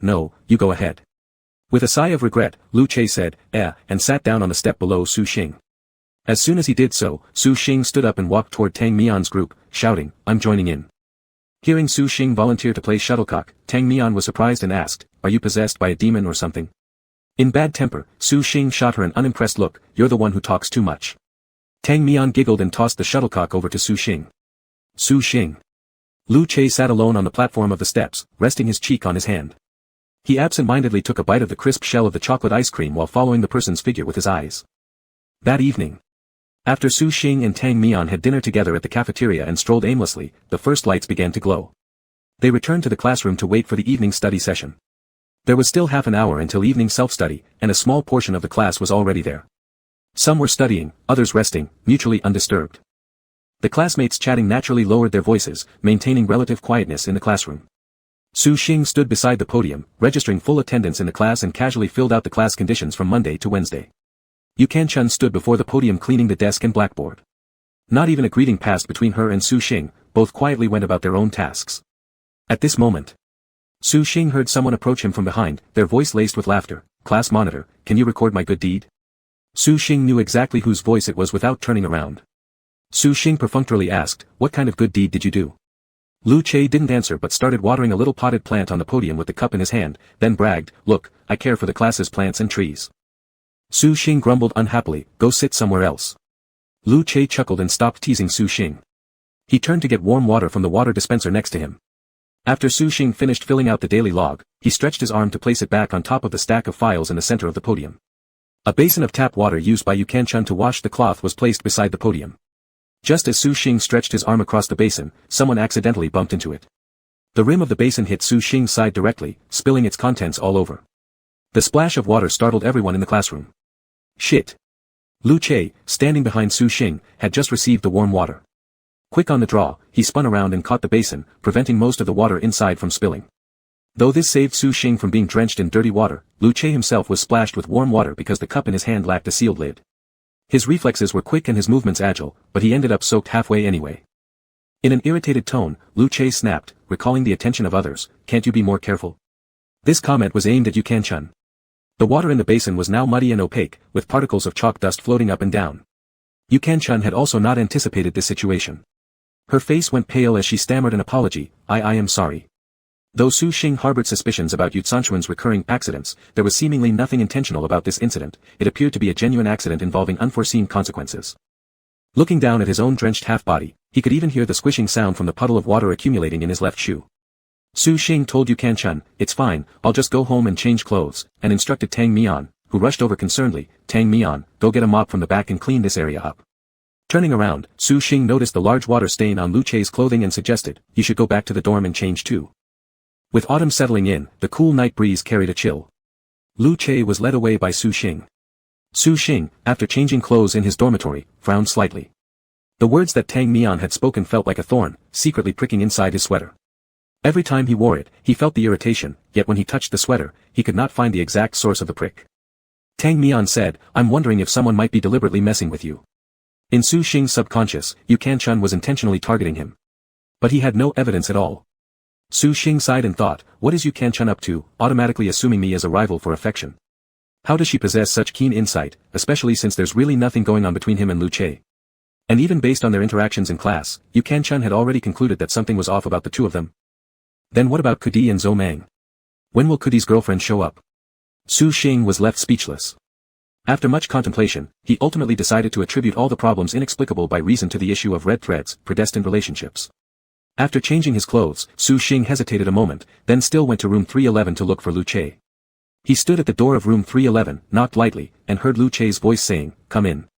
you go ahead. With a sigh of regret, Lu Che said, and sat down on the step below Su Xing. As soon as he did so, Su Xing stood up and walked toward Tang Mian's group, shouting, I'm joining in. Hearing Su Xing volunteer to play shuttlecock, Tang Mian was surprised and asked, are you possessed by a demon or something? In bad temper, Su Xing shot her an unimpressed look, you're the one who talks too much. Tang Mian giggled and tossed the shuttlecock over to Su Xing. Su Xing. Lu Che sat alone on the platform of the steps, resting his cheek on his hand. He absent-mindedly took a bite of the crisp shell of the chocolate ice cream while following the person's figure with his eyes. That evening. After Su Xing and Tang Mian had dinner together at the cafeteria and strolled aimlessly, the first lights began to glow. They returned to the classroom to wait for the evening study session. There was still half an hour until evening self-study, and a small portion of the class was already there. Some were studying, others resting, mutually undisturbed. The classmates chatting naturally lowered their voices, maintaining relative quietness in the classroom. Su Xing stood beside the podium, registering full attendance in the class and casually filled out the class conditions from Monday to Wednesday. Yu Kanchun stood before the podium cleaning the desk and blackboard. Not even a greeting passed between her and Su Xing, both quietly went about their own tasks. At this moment, Su Xing heard someone approach him from behind, their voice laced with laughter. "Class monitor, can you record my good deed?" Su Xing knew exactly whose voice it was without turning around. Su Xing perfunctorily asked, "What kind of good deed did you do?" Lu Che didn't answer but started watering a little potted plant on the podium with the cup in his hand, then bragged, "Look, I care for the class's plants and trees." Su Xing grumbled unhappily, "Go sit somewhere else." Lu Che chuckled and stopped teasing Su Xing. He turned to get warm water from the water dispenser next to him. After Su Xing finished filling out the daily log, he stretched his arm to place it back on top of the stack of files in the center of the podium. A basin of tap water used by Yu Kanchun to wash the cloth was placed beside the podium. Just as Su Xing stretched his arm across the basin, someone accidentally bumped into it. The rim of the basin hit Su Xing's side directly, spilling its contents all over. The splash of water startled everyone in the classroom. Shit! Lu Che, standing behind Su Xing, had just received the warm water. Quick on the draw, he spun around and caught the basin, preventing most of the water inside from spilling. Though this saved Su Xing from being drenched in dirty water, Lu Che himself was splashed with warm water because the cup in his hand lacked a sealed lid. His reflexes were quick and his movements agile, but he ended up soaked halfway anyway. In an irritated tone, Lu Che snapped, recalling the attention of others, "Can't you be more careful?" This comment was aimed at Yu Kanchun. The water in the basin was now muddy and opaque, with particles of chalk dust floating up and down. Yu Kanchun had also not anticipated this situation. Her face went pale as she stammered an apology, I am sorry." Though Su Xing harbored suspicions about Yu Sanchuan's recurring accidents, there was seemingly nothing intentional about this incident. It appeared to be a genuine accident involving unforeseen consequences. Looking down at his own drenched half-body, he could even hear the squishing sound from the puddle of water accumulating in his left shoe. Su Xing told Yu Kanchun, "It's fine, I'll just go home and change clothes," and instructed Tang Mian, who rushed over concernedly, "Tang Mian, go get a mop from the back and clean this area up." Turning around, Su Xing noticed the large water stain on Lu Che's clothing and suggested, "You should go back to the dorm and change too." With autumn settling in, the cool night breeze carried a chill. Lu Che was led away by Su Xing. Su Xing, after changing clothes in his dormitory, frowned slightly. The words that Tang Mian had spoken felt like a thorn, secretly pricking inside his sweater. Every time he wore it, he felt the irritation, yet when he touched the sweater, he could not find the exact source of the prick. Tang Mian said, "I'm wondering if someone might be deliberately messing with you." In Su Xing's subconscious, Yu Kanchun was intentionally targeting him. But he had no evidence at all. Su Xing sighed and thought, what is Yu Kanchun up to, automatically assuming me as a rival for affection? How does she possess such keen insight, especially since there's really nothing going on between him and Lu Che? And even based on their interactions in class, Yu Kanchun had already concluded that something was off about the two of them. Then what about Kudi and Zhou Mang? When will Kudi's girlfriend show up? Su Xing was left speechless. After much contemplation, he ultimately decided to attribute all the problems inexplicable by reason to the issue of red threads, predestined relationships. After changing his clothes, Su Xing hesitated a moment, then still went to room 311 to look for Lu Che. He stood at the door of room 311, knocked lightly, and heard Lu Che's voice saying, "Come in."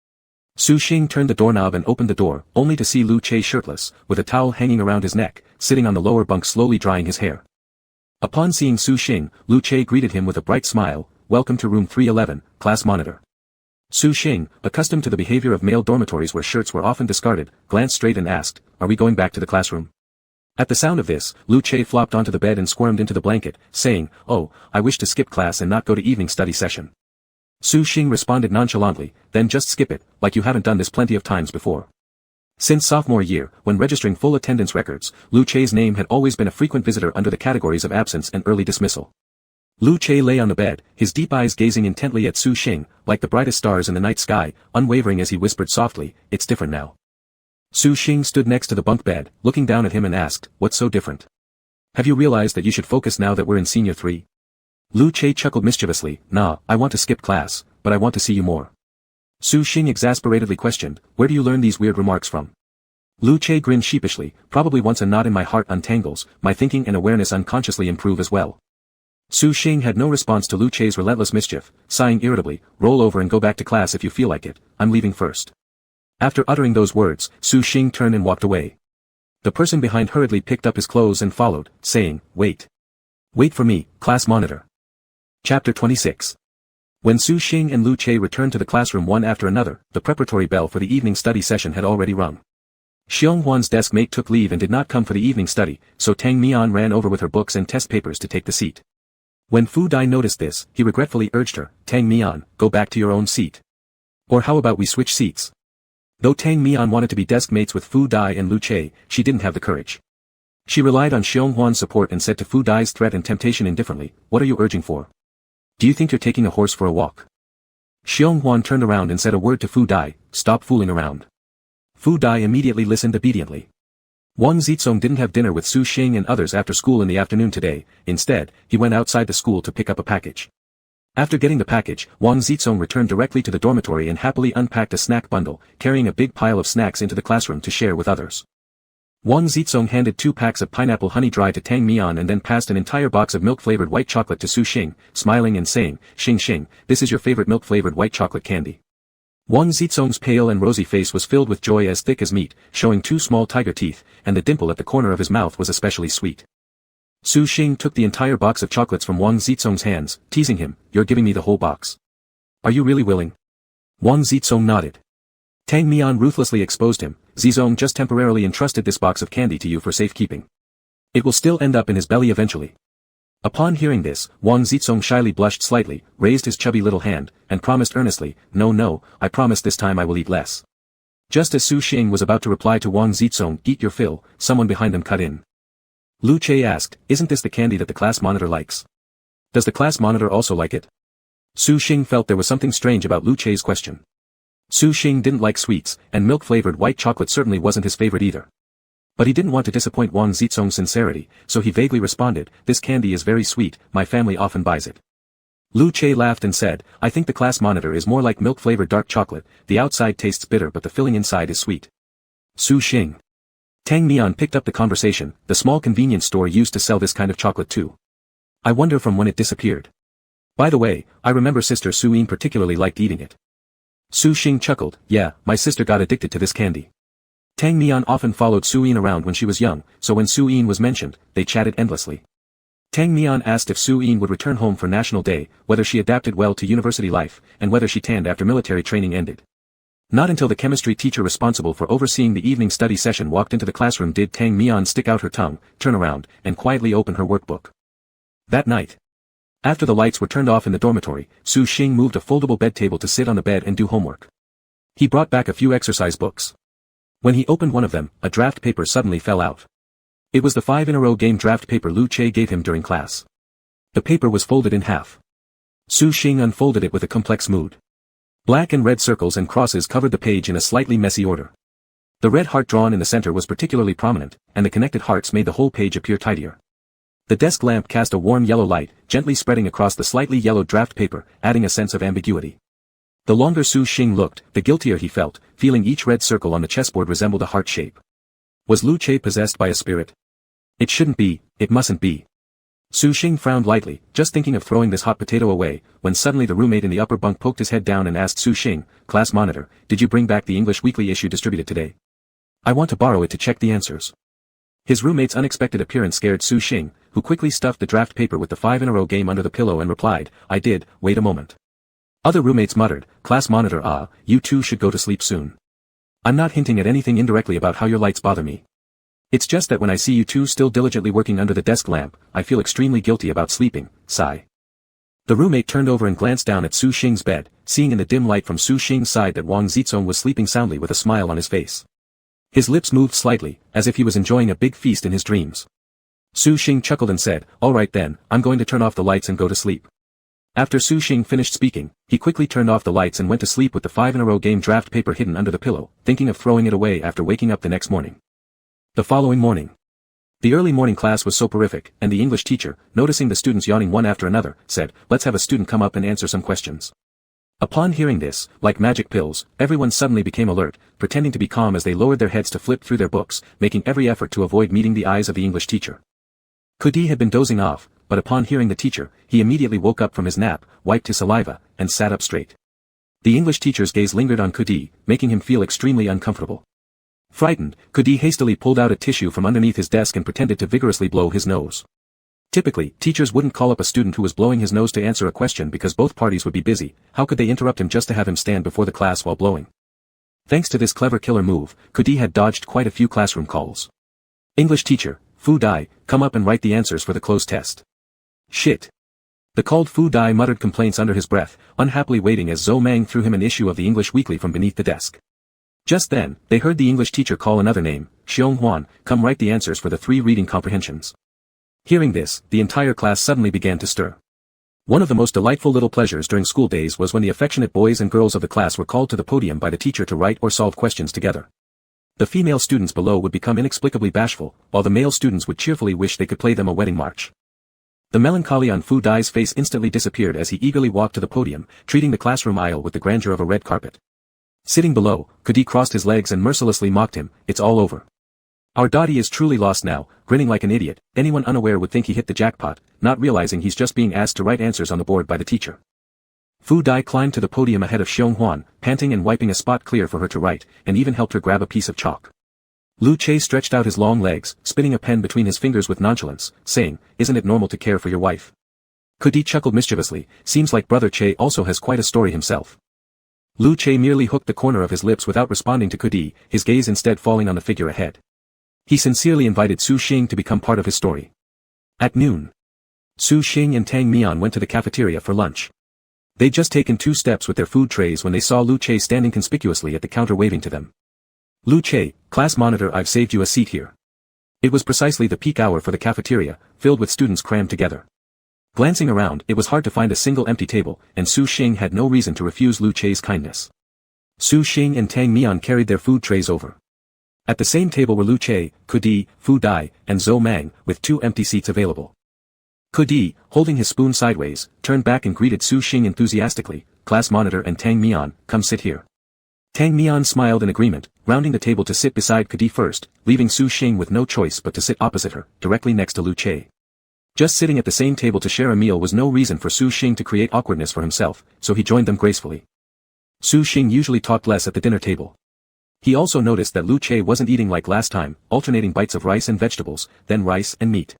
Su Xing turned the doorknob and opened the door, only to see Lu Che shirtless, with a towel hanging around his neck, sitting on the lower bunk slowly drying his hair. Upon seeing Su Xing, Lu Che greeted him with a bright smile, "Welcome to room 311, class monitor." Su Xing, accustomed to the behavior of male dormitories where shirts were often discarded, glanced straight and asked, "Are we going back to the classroom?" At the sound of this, Lu Che flopped onto the bed and squirmed into the blanket, saying, "Oh, I wish to skip class and not go to evening study session." Su Xing responded nonchalantly, "Then just skip it, like you haven't done this plenty of times before." Since sophomore year, when registering full attendance records, Lu Che's name had always been a frequent visitor under the categories of absence and early dismissal. Lu Che lay on the bed, his deep eyes gazing intently at Su Xing, like the brightest stars in the night sky, unwavering as he whispered softly, "It's different now." Su Xing stood next to the bunk bed, looking down at him and asked, "What's so different? Have you realized that you should focus now that we're in senior 3? Lu Che chuckled mischievously, "Nah, I want to skip class, but I want to see you more." Su Xing exasperatedly questioned, "Where do you learn these weird remarks from?" Lu Che grinned sheepishly, "Probably once a knot in my heart untangles, my thinking and awareness unconsciously improve as well." Su Xing had no response to Lu Che's relentless mischief, sighing irritably, "Roll over and go back to class if you feel like it, I'm leaving first." After uttering those words, Su Xing turned and walked away. The person behind hurriedly picked up his clothes and followed, saying, "Wait. Wait for me, class monitor." Chapter 26. When Su Xing and Lu Che returned to the classroom one after another, the preparatory bell for the evening study session had already rung. Xiong Huan's desk mate took leave and did not come for the evening study, so Tang Mian ran over with her books and test papers to take the seat. When Fu Dai noticed this, he regretfully urged her, "Tang Mian, go back to your own seat. Or how about we switch seats?" Though Tang Mian wanted to be desk mates with Fu Dai and Lu Che, she didn't have the courage. She relied on Xiong Huan's support and said to Fu Dai's threat and temptation indifferently, "What are you urging for? Do you think you're taking a horse for a walk?" Xiong Huan turned around and said a word to Fu Dai, "Stop fooling around." Fu Dai immediately listened obediently. Wang Zizong didn't have dinner with Su Xing and others after school in the afternoon today. Instead, he went outside the school to pick up a package. After getting the package, Wang Zizong returned directly to the dormitory and happily unpacked a snack bundle, carrying a big pile of snacks into the classroom to share with others. Wang Zizong handed 2 packs of pineapple honey dry to Tang Mian and then passed an entire box of milk-flavored white chocolate to Su Xing, smiling and saying, "Xing Xing, this is your favorite milk-flavored white chocolate candy." Wang Zizong's pale and rosy face was filled with joy as thick as meat, showing 2 small tiger teeth, and the dimple at the corner of his mouth was especially sweet. Su Xing took the entire box of chocolates from Wang Zizong's hands, teasing him, "You're giving me the whole box. Are you really willing?" Wang Zizong nodded. Tang Mian ruthlessly exposed him, "Zizong just temporarily entrusted this box of candy to you for safekeeping. It will still end up in his belly eventually." Upon hearing this, Wang Zizong shyly blushed slightly, raised his chubby little hand, and promised earnestly, "No, I promise this time I will eat less." Just as Su Xing was about to reply to Wang Zizong, "Eat your fill," someone behind them cut in. Lu Che asked, "Isn't this the candy that the class monitor likes? Does the class monitor also like it?" Su Xing felt there was something strange about Lu Che's question. Su Xing didn't like sweets, and milk-flavored white chocolate certainly wasn't his favorite either. But he didn't want to disappoint Wang Zizong's sincerity, so he vaguely responded, "This candy is very sweet, my family often buys it." Lu Che laughed and said, "I think the class monitor is more like milk-flavored dark chocolate, the outside tastes bitter but the filling inside is sweet." Su Xing. Tang Mian picked up the conversation, "The small convenience store used to sell this kind of chocolate too. I wonder from when it disappeared. By the way, I remember Sister Su Yin particularly liked eating it." Su Xing chuckled, "Yeah, my sister got addicted to this candy." Tang Mian often followed Su Yin around when she was young, so when Su Yin was mentioned, they chatted endlessly. Tang Mian asked if Su Yin would return home for National Day, whether she adapted well to university life, and whether she tanned after military training ended. Not until the chemistry teacher responsible for overseeing the evening study session walked into the classroom did Tang Mian stick out her tongue, turn around, and quietly open her workbook. That night, after the lights were turned off in the dormitory, Su Xing moved a foldable bed table to sit on the bed and do homework. He brought back a few exercise books. When he opened one of them, a draft paper suddenly fell out. It was the 5-in-a-row game draft paper Lu Che gave him during class. The paper was folded in half. Su Xing unfolded it with a complex mood. Black and red circles and crosses covered the page in a slightly messy order. The red heart drawn in the center was particularly prominent, and the connected hearts made the whole page appear tidier. The desk lamp cast a warm yellow light, gently spreading across the slightly yellowed draft paper, adding a sense of ambiguity. The longer Su Xing looked, the guiltier he felt, feeling each red circle on the chessboard resembled a heart shape. Was Lu Che possessed by a spirit? It shouldn't be, it mustn't be. Su Xing frowned lightly, just thinking of throwing this hot potato away, when suddenly the roommate in the upper bunk poked his head down and asked Su Xing, "Class monitor, did you bring back the English weekly issue distributed today? I want to borrow it to check the answers." His roommate's unexpected appearance scared Su Xing, who quickly stuffed the draft paper with the 5-in-a-row game under the pillow and replied, "I did, wait a moment." Other roommates muttered, "Class monitor, you two should go to sleep soon. I'm not hinting at anything indirectly about how your lights bother me. It's just that when I see you two still diligently working under the desk lamp, I feel extremely guilty about sleeping, sigh." The roommate turned over and glanced down at Su Xing's bed, seeing in the dim light from Su Xing's side that Wang Zizong was sleeping soundly with a smile on his face. His lips moved slightly, as if he was enjoying a big feast in his dreams. Su Xing chuckled and said, "All right then, I'm going to turn off the lights and go to sleep." After Su Xing finished speaking, he quickly turned off the lights and went to sleep with the 5-in-a-row game draft paper hidden under the pillow, thinking of throwing it away after waking up the next morning. The following morning. The early morning class was soporific, and the English teacher, noticing the students yawning one after another, said, "Let's have a student come up and answer some questions." Upon hearing this, like magic pills, everyone suddenly became alert, pretending to be calm as they lowered their heads to flip through their books, making every effort to avoid meeting the eyes of the English teacher. Kudi had been dozing off, but upon hearing the teacher, he immediately woke up from his nap, wiped his saliva, and sat up straight. The English teacher's gaze lingered on Kudi, making him feel extremely uncomfortable. Frightened, Kudi hastily pulled out a tissue from underneath his desk and pretended to vigorously blow his nose. Typically, teachers wouldn't call up a student who was blowing his nose to answer a question because both parties would be busy. How could they interrupt him just to have him stand before the class while blowing? Thanks to this clever killer move, Kudi had dodged quite a few classroom calls. English teacher, Fu Dai, come up and write the answers for the closed test. Shit. The called Fu Dai muttered complaints under his breath, unhappily waiting as Zhou Mang threw him an issue of the English Weekly from beneath the desk. Just then, they heard the English teacher call another name, Xiong Huan, come write the answers for the 3 reading comprehensions. Hearing this, the entire class suddenly began to stir. One of the most delightful little pleasures during school days was when the affectionate boys and girls of the class were called to the podium by the teacher to write or solve questions together. The female students below would become inexplicably bashful, while the male students would cheerfully wish they could play them a wedding march. The melancholy on Fu Dai's face instantly disappeared as he eagerly walked to the podium, treating the classroom aisle with the grandeur of a red carpet. Sitting below, Kudi crossed his legs and mercilessly mocked him, it's all over. Our Dottie is truly lost now, grinning like an idiot. Anyone unaware would think he hit the jackpot, not realizing he's just being asked to write answers on the board by the teacher. Fu Dai climbed to the podium ahead of Xiong Huan, panting and wiping a spot clear for her to write, and even helped her grab a piece of chalk. Lu Che stretched out his long legs, spinning a pen between his fingers with nonchalance, saying, isn't it normal to care for your wife? Kudi chuckled mischievously, seems like Brother Che also has quite a story himself. Lu Che merely hooked the corner of his lips without responding to Kudi, his gaze instead falling on the figure ahead. He sincerely invited Su Xing to become part of his story. At noon, Su Xing and Tang Mian went to the cafeteria for lunch. They'd just taken 2 steps with their food trays when they saw Lu Che standing conspicuously at the counter waving to them. Lu Che, class monitor, I've saved you a seat here. It was precisely the peak hour for the cafeteria, filled with students crammed together. Glancing around, it was hard to find a single empty table, and Su Xing had no reason to refuse Lu Che's kindness. Su Xing and Tang Mian carried their food trays over. At the same table were Lu Che, Kudi, Fu Dai, and Zhou Mang, with 2 empty seats available. Kudi, holding his spoon sideways, turned back and greeted Su Xing enthusiastically, class monitor and Tang Mian, come sit here. Tang Mian smiled in agreement, rounding the table to sit beside Kudi first, leaving Su Xing with no choice but to sit opposite her, directly next to Lu Che. Just sitting at the same table to share a meal was no reason for Su Xing to create awkwardness for himself, so he joined them gracefully. Su Xing usually talked less at the dinner table. He also noticed that Lu Che wasn't eating like last time, alternating bites of rice and vegetables, then rice and meat.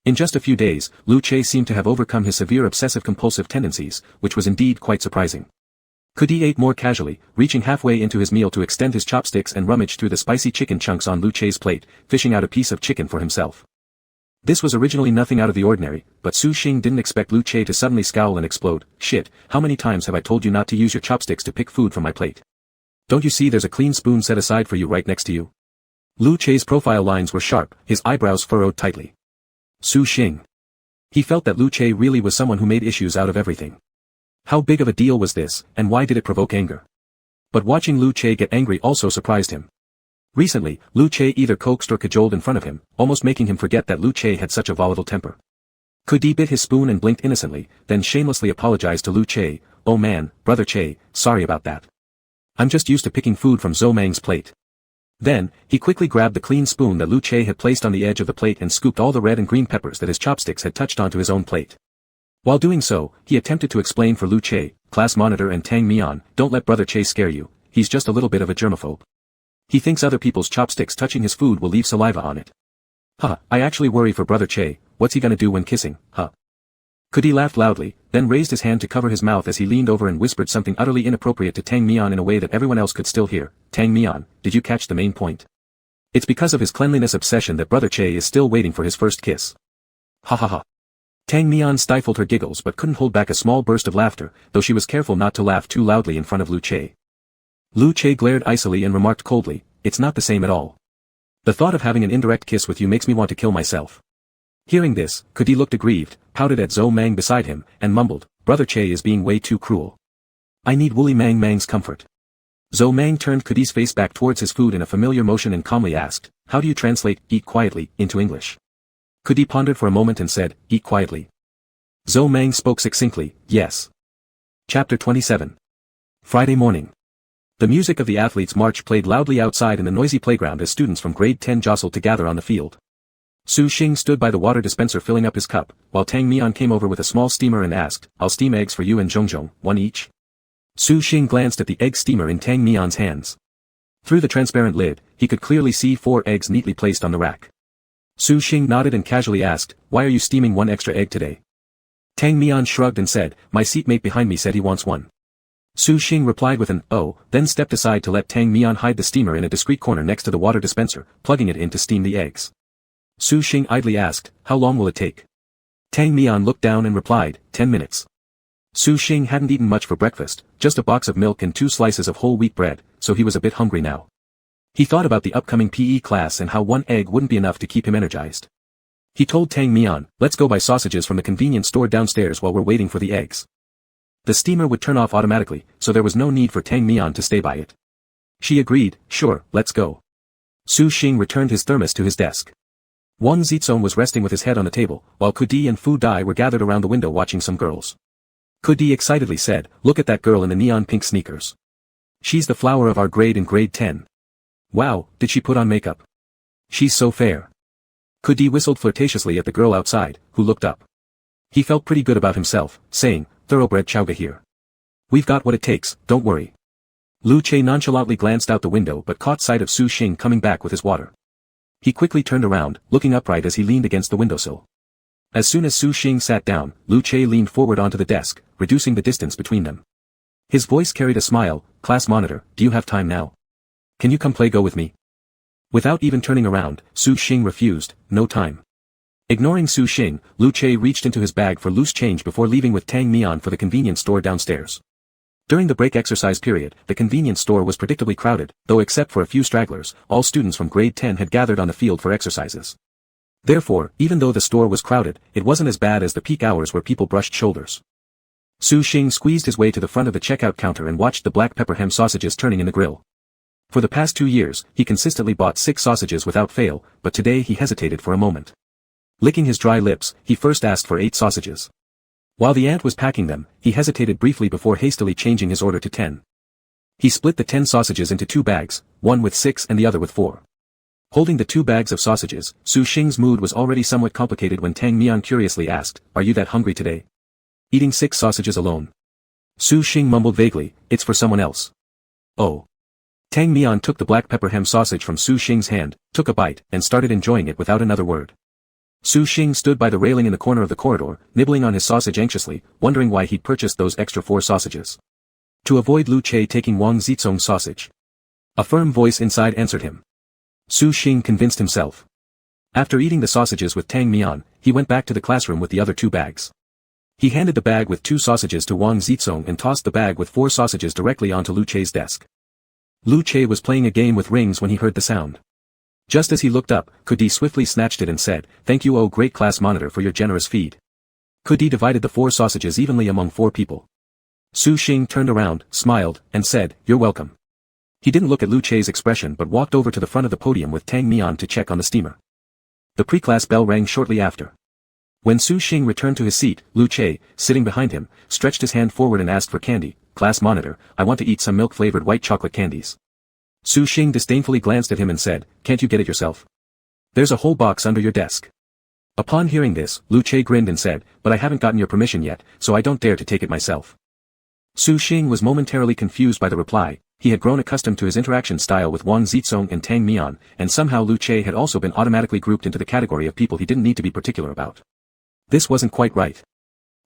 In just a few days, Lu Che seemed to have overcome his severe obsessive-compulsive tendencies, which was indeed quite surprising. Kudi ate more casually, reaching halfway into his meal to extend his chopsticks and rummage through the spicy chicken chunks on Lu Che's plate, fishing out a piece of chicken for himself. This was originally nothing out of the ordinary, but Su Xing didn't expect Lu Che to suddenly scowl and explode. Shit, how many times have I told you not to use your chopsticks to pick food from my plate? Don't you see there's a clean spoon set aside for you right next to you? Lu Che's profile lines were sharp, his eyebrows furrowed tightly. Su Xing. He felt that Lu Che really was someone who made issues out of everything. How big of a deal was this, and why did it provoke anger? But watching Lu Che get angry also surprised him. Recently, Lu Che either coaxed or cajoled in front of him, almost making him forget that Lu Che had such a volatile temper. Kudi bit his spoon and blinked innocently, then shamelessly apologized to Lu Che, oh man, Brother Che, sorry about that. I'm just used to picking food from Zhou Mang's plate. Then, he quickly grabbed the clean spoon that Lu Che had placed on the edge of the plate and scooped all the red and green peppers that his chopsticks had touched onto his own plate. While doing so, he attempted to explain for Lu Che, class monitor and Tang Mian, don't let Brother Che scare you, he's just a little bit of a germaphobe. He thinks other people's chopsticks touching his food will leave saliva on it. Huh, I actually worry for Brother Che, what's he gonna do when kissing, huh? Kudi laughed loudly, then raised his hand to cover his mouth as he leaned over and whispered something utterly inappropriate to Tang Mian in a way that everyone else could still hear. Tang Mian, did you catch the main point? It's because of his cleanliness obsession that Brother Che is still waiting for his first kiss. Ha ha ha. Tang Mian stifled her giggles but couldn't hold back a small burst of laughter, though she was careful not to laugh too loudly in front of Lu Che. Lu Che glared icily and remarked coldly, it's not the same at all. The thought of having an indirect kiss with you makes me want to kill myself. Hearing this, Kudi looked aggrieved, pouted at Zhou Mang beside him, and mumbled, Brother Che is being way too cruel. I need Woolly Mang Mang's comfort. Zhou Mang turned Kudi's face back towards his food in a familiar motion and calmly asked, how do you translate, eat quietly, into English? Kudi pondered for a moment and said, eat quietly. Zhou Mang spoke succinctly, yes. Chapter 27. Friday morning. The music of the athletes' march played loudly outside in the noisy playground as students from grade 10 jostled to gather on the field. Su Xing stood by the water dispenser filling up his cup, while Tang Mian came over with a small steamer and asked, I'll steam eggs for you and Zhongzhong, one each. Su Xing glanced at the egg steamer in Tang Mian's hands. Through the transparent lid, he could clearly see 4 eggs neatly placed on the rack. Su Xing nodded and casually asked, "Why are you steaming 1 extra egg today?" Tang Mian shrugged and said, "My seatmate behind me said he wants one." Su Xing replied with an "oh," then stepped aside to let Tang Mian hide the steamer in a discreet corner next to the water dispenser, plugging it in to steam the eggs. Su Xing idly asked, "How long will it take?" Tang Mian looked down and replied, 10 minutes. Su Xing hadn't eaten much for breakfast, just a box of milk and 2 slices of whole wheat bread, so he was a bit hungry now. He thought about the upcoming PE class and how 1 egg wouldn't be enough to keep him energized. He told Tang Mian, "Let's go buy sausages from the convenience store downstairs while we're waiting for the eggs." The steamer would turn off automatically, so there was no need for Tang Mian to stay by it. She agreed, "Sure, let's go." Su Xing returned his thermos to his desk. Wang Zizong was resting with his head on the table, while Kudi and Fu Dai were gathered around the window watching some girls. Kudi excitedly said, "Look at that girl in the neon pink sneakers. She's the flower of our grade in grade 10. Wow, did she put on makeup? She's so fair." Kudi whistled flirtatiously at the girl outside, who looked up. He felt pretty good about himself, saying, "Thoroughbred Chowga here. We've got what it takes, don't worry." Lu Che nonchalantly glanced out the window but caught sight of Su Xing coming back with his water. He quickly turned around, looking upright as he leaned against the windowsill. As soon as Su Xing sat down, Lu Che leaned forward onto the desk, reducing the distance between them. His voice carried a smile, "Class monitor, do you have time now? Can you come play Go with me?" Without even turning around, Su Xing refused, "No time." Ignoring Su Xing, Lu Che reached into his bag for loose change before leaving with Tang Mian for the convenience store downstairs. During the break exercise period, the convenience store was predictably crowded, though except for a few stragglers, all students from grade 10 had gathered on the field for exercises. Therefore, even though the store was crowded, it wasn't as bad as the peak hours where people brushed shoulders. Su Xing squeezed his way to the front of the checkout counter and watched the black pepper ham sausages turning in the grill. For the past 2 years, he consistently bought 6 sausages without fail, but today he hesitated for a moment. Licking his dry lips, he first asked for 8 sausages. While the ant was packing them, he hesitated briefly before hastily changing his order to 10. He split the 10 sausages into 2 bags, one with 6 and the other with 4. Holding the 2 bags of sausages, Su Xing's mood was already somewhat complicated when Tang Mian curiously asked, "Are you that hungry today? Eating 6 sausages alone?" Su Xing mumbled vaguely, "It's for someone else." "Oh." Tang Mian took the black pepper ham sausage from Su Xing's hand, took a bite, and started enjoying it without another word. Su Xing stood by the railing in the corner of the corridor, nibbling on his sausage anxiously, wondering why he'd purchased those extra 4 sausages. To avoid Lu Che taking Wang Zizong's sausage. A firm voice inside answered him. Su Xing convinced himself. After eating the sausages with Tang Mian, he went back to the classroom with the other 2 bags. He handed the bag with 2 sausages to Wang Zizong and tossed the bag with 4 sausages directly onto Lu Che's desk. Lu Che was playing a game with rings when he heard the sound. Just as he looked up, Kudi swiftly snatched it and said, "Thank you, oh great class monitor, for your generous feed." Kudi divided the 4 sausages evenly among 4 people. Su Xing turned around, smiled, and said, "You're welcome." He didn't look at Lu Che's expression but walked over to the front of the podium with Tang Mian to check on the steamer. The pre-class bell rang shortly after. When Su Xing returned to his seat, Lu Che, sitting behind him, stretched his hand forward and asked for candy. "Class monitor, I want to eat some milk-flavored white chocolate candies." Su Xing disdainfully glanced at him and said, "Can't you get it yourself? There's a whole box under your desk." Upon hearing this, Lu Che grinned and said, "But I haven't gotten your permission yet, so I don't dare to take it myself." Su Xing was momentarily confused by the reply. He had grown accustomed to his interaction style with Wang Zizong and Tang Mian, and somehow Lu Che had also been automatically grouped into the category of people he didn't need to be particular about. This wasn't quite right.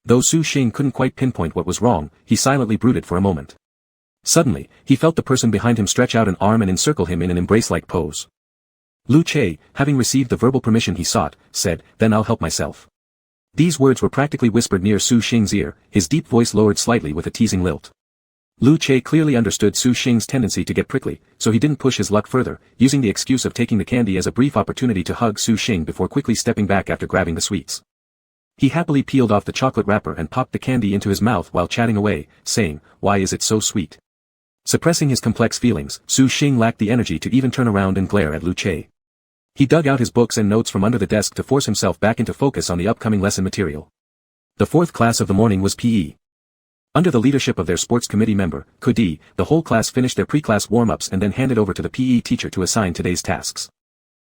Though Su Xing couldn't quite pinpoint what was wrong, he silently brooded for a moment. Suddenly, he felt the person behind him stretch out an arm and encircle him in an embrace-like pose. Lu Che, having received the verbal permission he sought, said, "Then I'll help myself." These words were practically whispered near Su Xing's ear, his deep voice lowered slightly with a teasing lilt. Lu Che clearly understood Su Xing's tendency to get prickly, so he didn't push his luck further, using the excuse of taking the candy as a brief opportunity to hug Su Xing before quickly stepping back after grabbing the sweets. He happily peeled off the chocolate wrapper and popped the candy into his mouth while chatting away, saying, "Why is it so sweet?" Suppressing his complex feelings, Su Xing lacked the energy to even turn around and glare at Lu Che. He dug out his books and notes from under the desk to force himself back into focus on the upcoming lesson material. The 4th class of the morning was PE. Under the leadership of their sports committee member, Kudi, the whole class finished their pre-class warm-ups and then handed over to the PE teacher to assign today's tasks.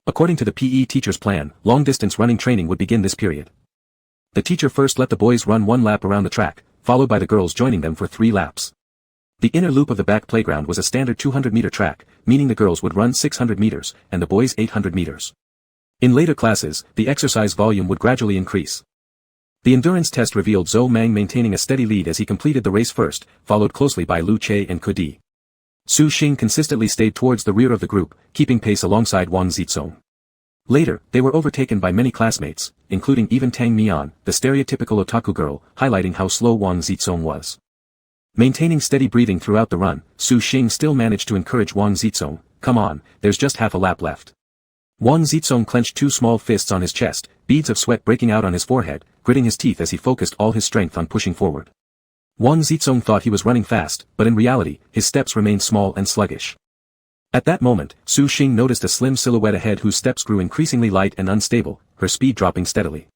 According to the PE teacher's plan, long-distance running training would begin this period. The teacher first let the boys run 1 lap around the track, followed by the girls joining them for 3 laps. The inner loop of the back playground was a standard 200-meter track, meaning the girls would run 600 meters, and the boys 800 meters. In later classes, the exercise volume would gradually increase. The endurance test revealed Zhou Mang maintaining a steady lead as he completed the race first, followed closely by Lu Che and Kudi. Su Xing consistently stayed towards the rear of the group, keeping pace alongside Wang Zizong. Later, they were overtaken by many classmates, including even Tang Mian, the stereotypical otaku girl, highlighting how slow Wang Zizong was. Maintaining steady breathing throughout the run, Su Xing still managed to encourage Wang Zizong, "Come on, there's just half a lap left." Wang Zizong clenched two small fists on his chest, beads of sweat breaking out on his forehead, gritting his teeth as he focused all his strength on pushing forward. Wang Zizong thought he was running fast, but in reality, his steps remained small and sluggish. At that moment, Su Xing noticed a slim silhouette ahead whose steps grew increasingly light and unstable, her speed dropping steadily.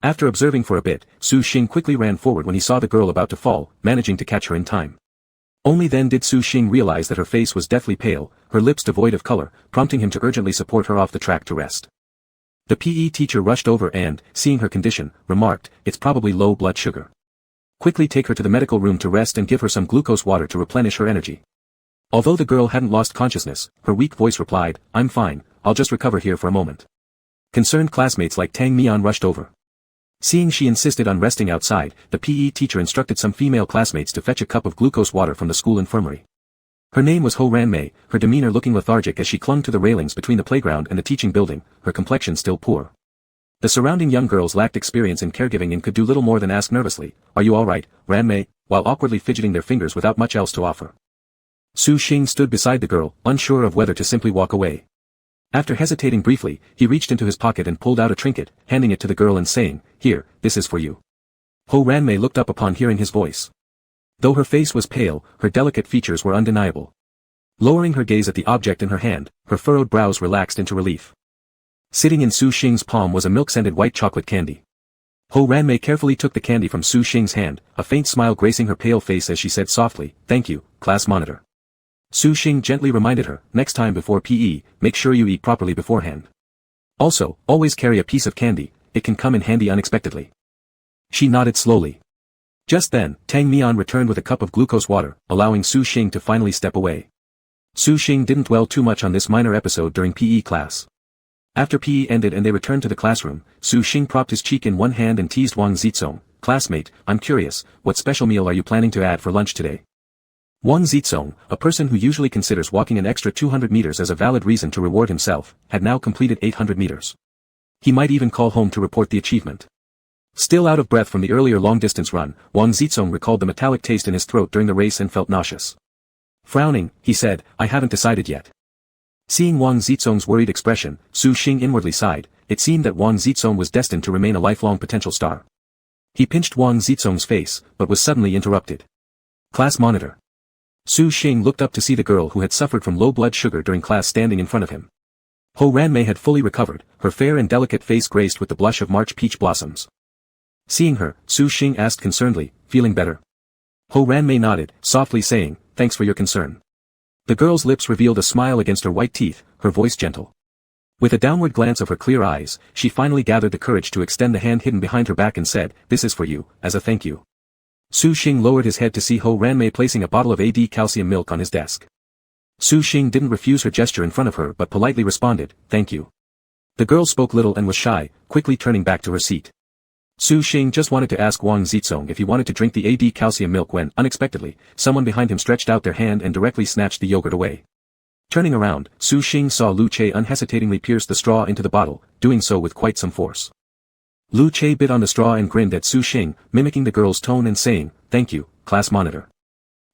After observing for a bit, Su Xing quickly ran forward when he saw the girl about to fall, managing to catch her in time. Only then did Su Xing realize that her face was deathly pale, her lips devoid of color, prompting him to urgently support her off the track to rest. The PE teacher rushed over and, seeing her condition, remarked, "It's probably low blood sugar. Quickly take her to the medical room to rest and give her some glucose water to replenish her energy." Although the girl hadn't lost consciousness, her weak voice replied, "I'm fine, I'll just recover here for a moment." Concerned classmates like Tang Mian rushed over. Seeing she insisted on resting outside, the PE teacher instructed some female classmates to fetch a cup of glucose water from the school infirmary. Her name was Ho Ranmei, her demeanor looking lethargic as she clung to the railings between the playground and the teaching building, her complexion still poor. The surrounding young girls lacked experience in caregiving and could do little more than ask nervously, "Are you all right, Ranmei?" while awkwardly fidgeting their fingers without much else to offer. Su Xing stood beside the girl, unsure of whether to simply walk away. After hesitating briefly, he reached into his pocket and pulled out a trinket, handing it to the girl and saying, "Here, this is for you." Ho Ranmei looked up upon hearing his voice. Though her face was pale, her delicate features were undeniable. Lowering her gaze at the object in her hand, her furrowed brows relaxed into relief. Sitting in Su Xing's palm was a milk-scented white chocolate candy. Ho Ranmei carefully took the candy from Su Xing's hand, a faint smile gracing her pale face as she said softly, "Thank you, class monitor." Su Xing gently reminded her, "Next time before PE, make sure you eat properly beforehand. Also, always carry a piece of candy, it can come in handy unexpectedly." She nodded slowly. Just then, Tang Mian returned with a cup of glucose water, allowing Su Xing to finally step away. Su Xing didn't dwell too much on this minor episode during PE class. After PE ended and they returned to the classroom, Su Xing propped his cheek in one hand and teased Wang Zizong, "Classmate, I'm curious, what special meal are you planning to add for lunch today?" Wang Zizong, a person who usually considers walking an extra 200 meters as a valid reason to reward himself, had now completed 800 meters. He might even call home to report the achievement. Still out of breath from the earlier long-distance run, Wang Zizong recalled the metallic taste in his throat during the race and felt nauseous. Frowning, he said, "I haven't decided yet." Seeing Wang Zizong's worried expression, Su Xing inwardly sighed. It seemed that Wang Zizong was destined to remain a lifelong potential star. He pinched Wang Zizong's face, but was suddenly interrupted. "Class monitor." Su Xing looked up to see the girl who had suffered from low blood sugar during class standing in front of him. Ho Ranmei had fully recovered, her fair and delicate face graced with the blush of March peach blossoms. Seeing her, Su Xing asked concernedly, "Feeling better?" Ho Ranmei nodded, softly saying, "Thanks for your concern." The girl's lips revealed a smile against her white teeth, her voice gentle. With a downward glance of her clear eyes, she finally gathered the courage to extend the hand hidden behind her back and said, "This is for you, as a thank you." Su Xing lowered his head to see Ho Ranmei placing a bottle of AD calcium milk on his desk. Su Xing didn't refuse her gesture in front of her but politely responded, "Thank you." The girl spoke little and was shy, quickly turning back to her seat. Su Xing just wanted to ask Wang Zizong if he wanted to drink the AD calcium milk when, unexpectedly, someone behind him stretched out their hand and directly snatched the yogurt away. Turning around, Su Xing saw Lu Che unhesitatingly pierce the straw into the bottle, doing so with quite some force. Lu Che bit on the straw and grinned at Su Xing, mimicking the girl's tone and saying, "Thank you, class monitor."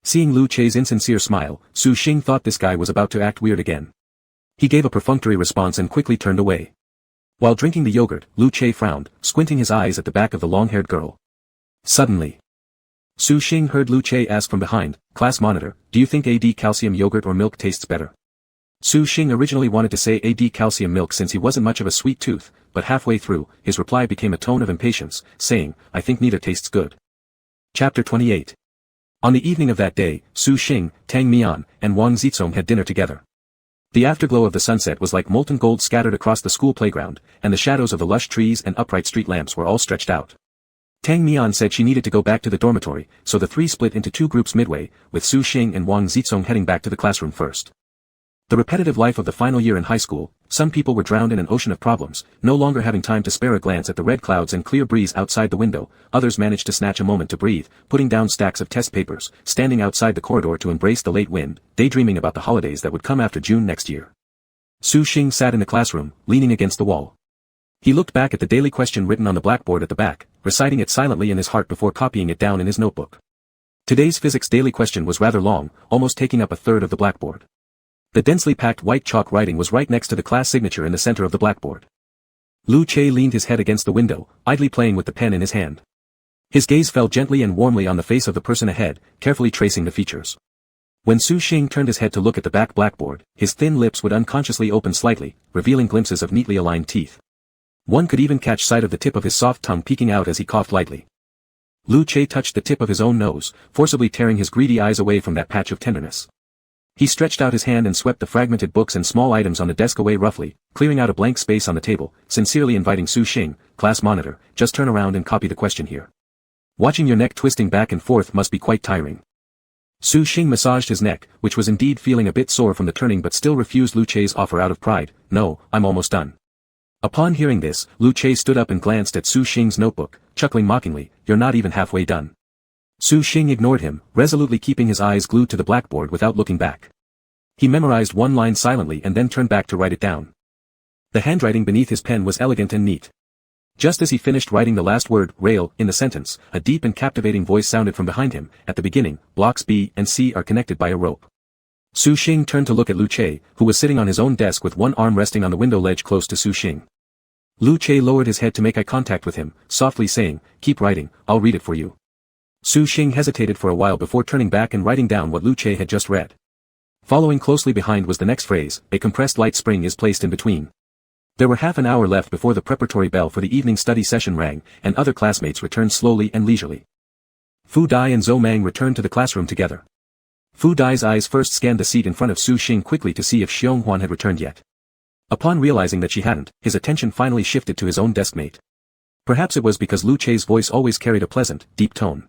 Seeing Lu Che's insincere smile, Su Xing thought this guy was about to act weird again. He gave a perfunctory response and quickly turned away. While drinking the yogurt, Lu Che frowned, squinting his eyes at the back of the long-haired girl. Suddenly, Su Xing heard Lu Che ask from behind, "Class monitor, do you think AD calcium yogurt or milk tastes better?" Su Xing originally wanted to say AD calcium milk since he wasn't much of a sweet tooth, but halfway through, his reply became a tone of impatience, saying, "I think neither tastes good." Chapter 28. On the evening of that day, Su Xing, Tang Mian, and Wang Zizong had dinner together. The afterglow of the sunset was like molten gold scattered across the school playground, and the shadows of the lush trees and upright street lamps were all stretched out. Tang Mian said she needed to go back to the dormitory, so the three split into two groups midway, with Su Xing and Wang Zizong heading back to the classroom first. The repetitive life of the final year in high school, some people were drowned in an ocean of problems, no longer having time to spare a glance at the red clouds and clear breeze outside the window. Others managed to snatch a moment to breathe, putting down stacks of test papers, standing outside the corridor to embrace the late wind, daydreaming about the holidays that would come after June next year. Su Xing sat in the classroom, leaning against the wall. He looked back at the daily question written on the blackboard at the back, reciting it silently in his heart before copying it down in his notebook. Today's physics daily question was rather long, almost taking up a third of the blackboard. The densely packed white chalk writing was right next to the class signature in the center of the blackboard. Lu Che leaned his head against the window, idly playing with the pen in his hand. His gaze fell gently and warmly on the face of the person ahead, carefully tracing the features. When Su Xing turned his head to look at the back blackboard, his thin lips would unconsciously open slightly, revealing glimpses of neatly aligned teeth. One could even catch sight of the tip of his soft tongue peeking out as he coughed lightly. Lu Che touched the tip of his own nose, forcibly tearing his greedy eyes away from that patch of tenderness. He stretched out his hand and swept the fragmented books and small items on the desk away roughly, clearing out a blank space on the table, sincerely inviting Su Xing, class monitor, just turn around and copy the question here. Watching your neck twisting back and forth must be quite tiring. Su Xing massaged his neck, which was indeed feeling a bit sore from the turning but still refused Lu Che's offer out of pride. No, I'm almost done. Upon hearing this, Lu Che stood up and glanced at Su Xing's notebook, chuckling mockingly, you're not even halfway done. Su Xing ignored him, resolutely keeping his eyes glued to the blackboard without looking back. He memorized one line silently and then turned back to write it down. The handwriting beneath his pen was elegant and neat. Just as he finished writing the last word, rail, in the sentence, a deep and captivating voice sounded from behind him. At the beginning, blocks B and C are connected by a rope. Su Xing turned to look at Lu Che, who was sitting on his own desk with one arm resting on the window ledge close to Su Xing. Lu Che lowered his head to make eye contact with him, softly saying, keep writing, I'll read it for you. Su Xing hesitated for a while before turning back and writing down what Lu Che had just read. Following closely behind was the next phrase, a compressed light spring is placed in between. There were half an hour left before the preparatory bell for the evening study session rang, and other classmates returned slowly and leisurely. Fu Dai and Zhou Mang returned to the classroom together. Fu Dai's eyes first scanned the seat in front of Su Xing quickly to see if Xiong Huan had returned yet. Upon realizing that she hadn't, his attention finally shifted to his own deskmate. Perhaps it was because Lu Che's voice always carried a pleasant, deep tone.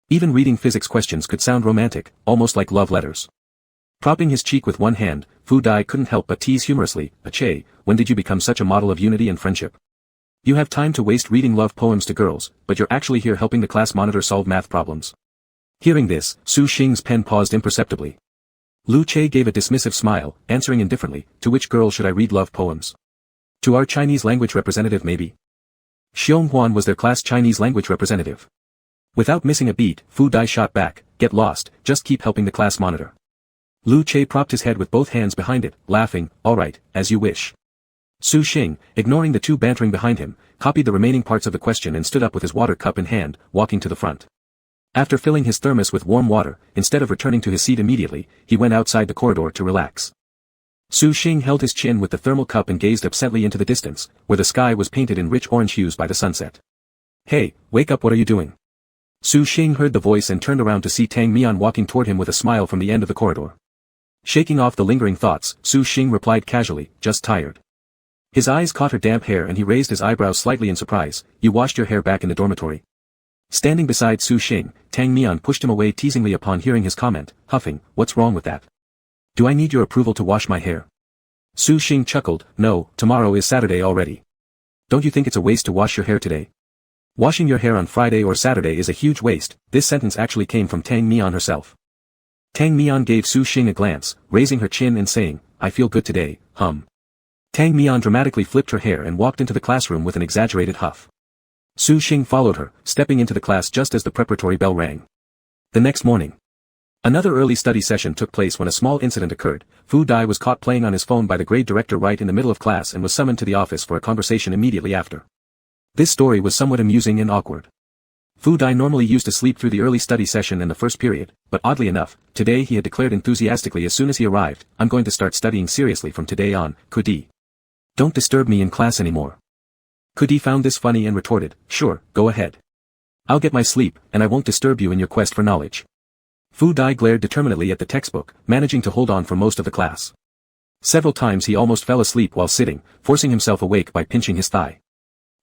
Even reading physics questions could sound romantic, almost like love letters. Propping his cheek with one hand, Fu Dai couldn't help but tease humorously, Che, when did you become such a model of unity and friendship? You have time to waste reading love poems to girls, but you're actually here helping the class monitor solve math problems. Hearing this, Su Xing's pen paused imperceptibly. Lu Che gave a dismissive smile, answering indifferently, to which girl should I read love poems? To our Chinese language representative maybe? Xiong Huan was their class Chinese language representative. Without missing a beat, Fu Dai shot back, get lost, just keep helping the class monitor. Lu Che propped his head with both hands behind it, laughing, alright, as you wish. Su Xing, ignoring the two bantering behind him, copied the remaining parts of the question and stood up with his water cup in hand, walking to the front. After filling his thermos with warm water, instead of returning to his seat immediately, he went outside the corridor to relax. Su Xing held his chin with the thermal cup and gazed absently into the distance, where the sky was painted in rich orange hues by the sunset. Hey, wake up, what are you doing? Su Xing heard the voice and turned around to see Tang Mian walking toward him with a smile from the end of the corridor. Shaking off the lingering thoughts, Su Xing replied casually, just tired. His eyes caught her damp hair and he raised his eyebrows slightly in surprise, you washed your hair back in the dormitory. Standing beside Su Xing, Tang Mian pushed him away teasingly upon hearing his comment, huffing, what's wrong with that? Do I need your approval to wash my hair? Su Xing chuckled, no, tomorrow is Saturday already. Don't you think it's a waste to wash your hair today? Washing your hair on Friday or Saturday is a huge waste. This sentence actually came from Tang Mian herself. Tang Mian gave Su Xing a glance, raising her chin and saying, I feel good today, Tang Mian dramatically flipped her hair and walked into the classroom with an exaggerated huff. Su Xing followed her, stepping into the class just as the preparatory bell rang. The next morning, another early study session took place when a small incident occurred. Fu Dai was caught playing on his phone by the grade director right in the middle of class and was summoned to the office for a conversation immediately after. This story was somewhat amusing and awkward. Fu Dai normally used to sleep through the early study session and the first period, but oddly enough, today he had declared enthusiastically as soon as he arrived, I'm going to start studying seriously from today on, Kudi. Don't disturb me in class anymore. Kudi found this funny and retorted, sure, go ahead. I'll get my sleep, and I won't disturb you in your quest for knowledge. Fu Dai glared determinedly at the textbook, managing to hold on for most of the class. Several times he almost fell asleep while sitting, forcing himself awake by pinching his thigh.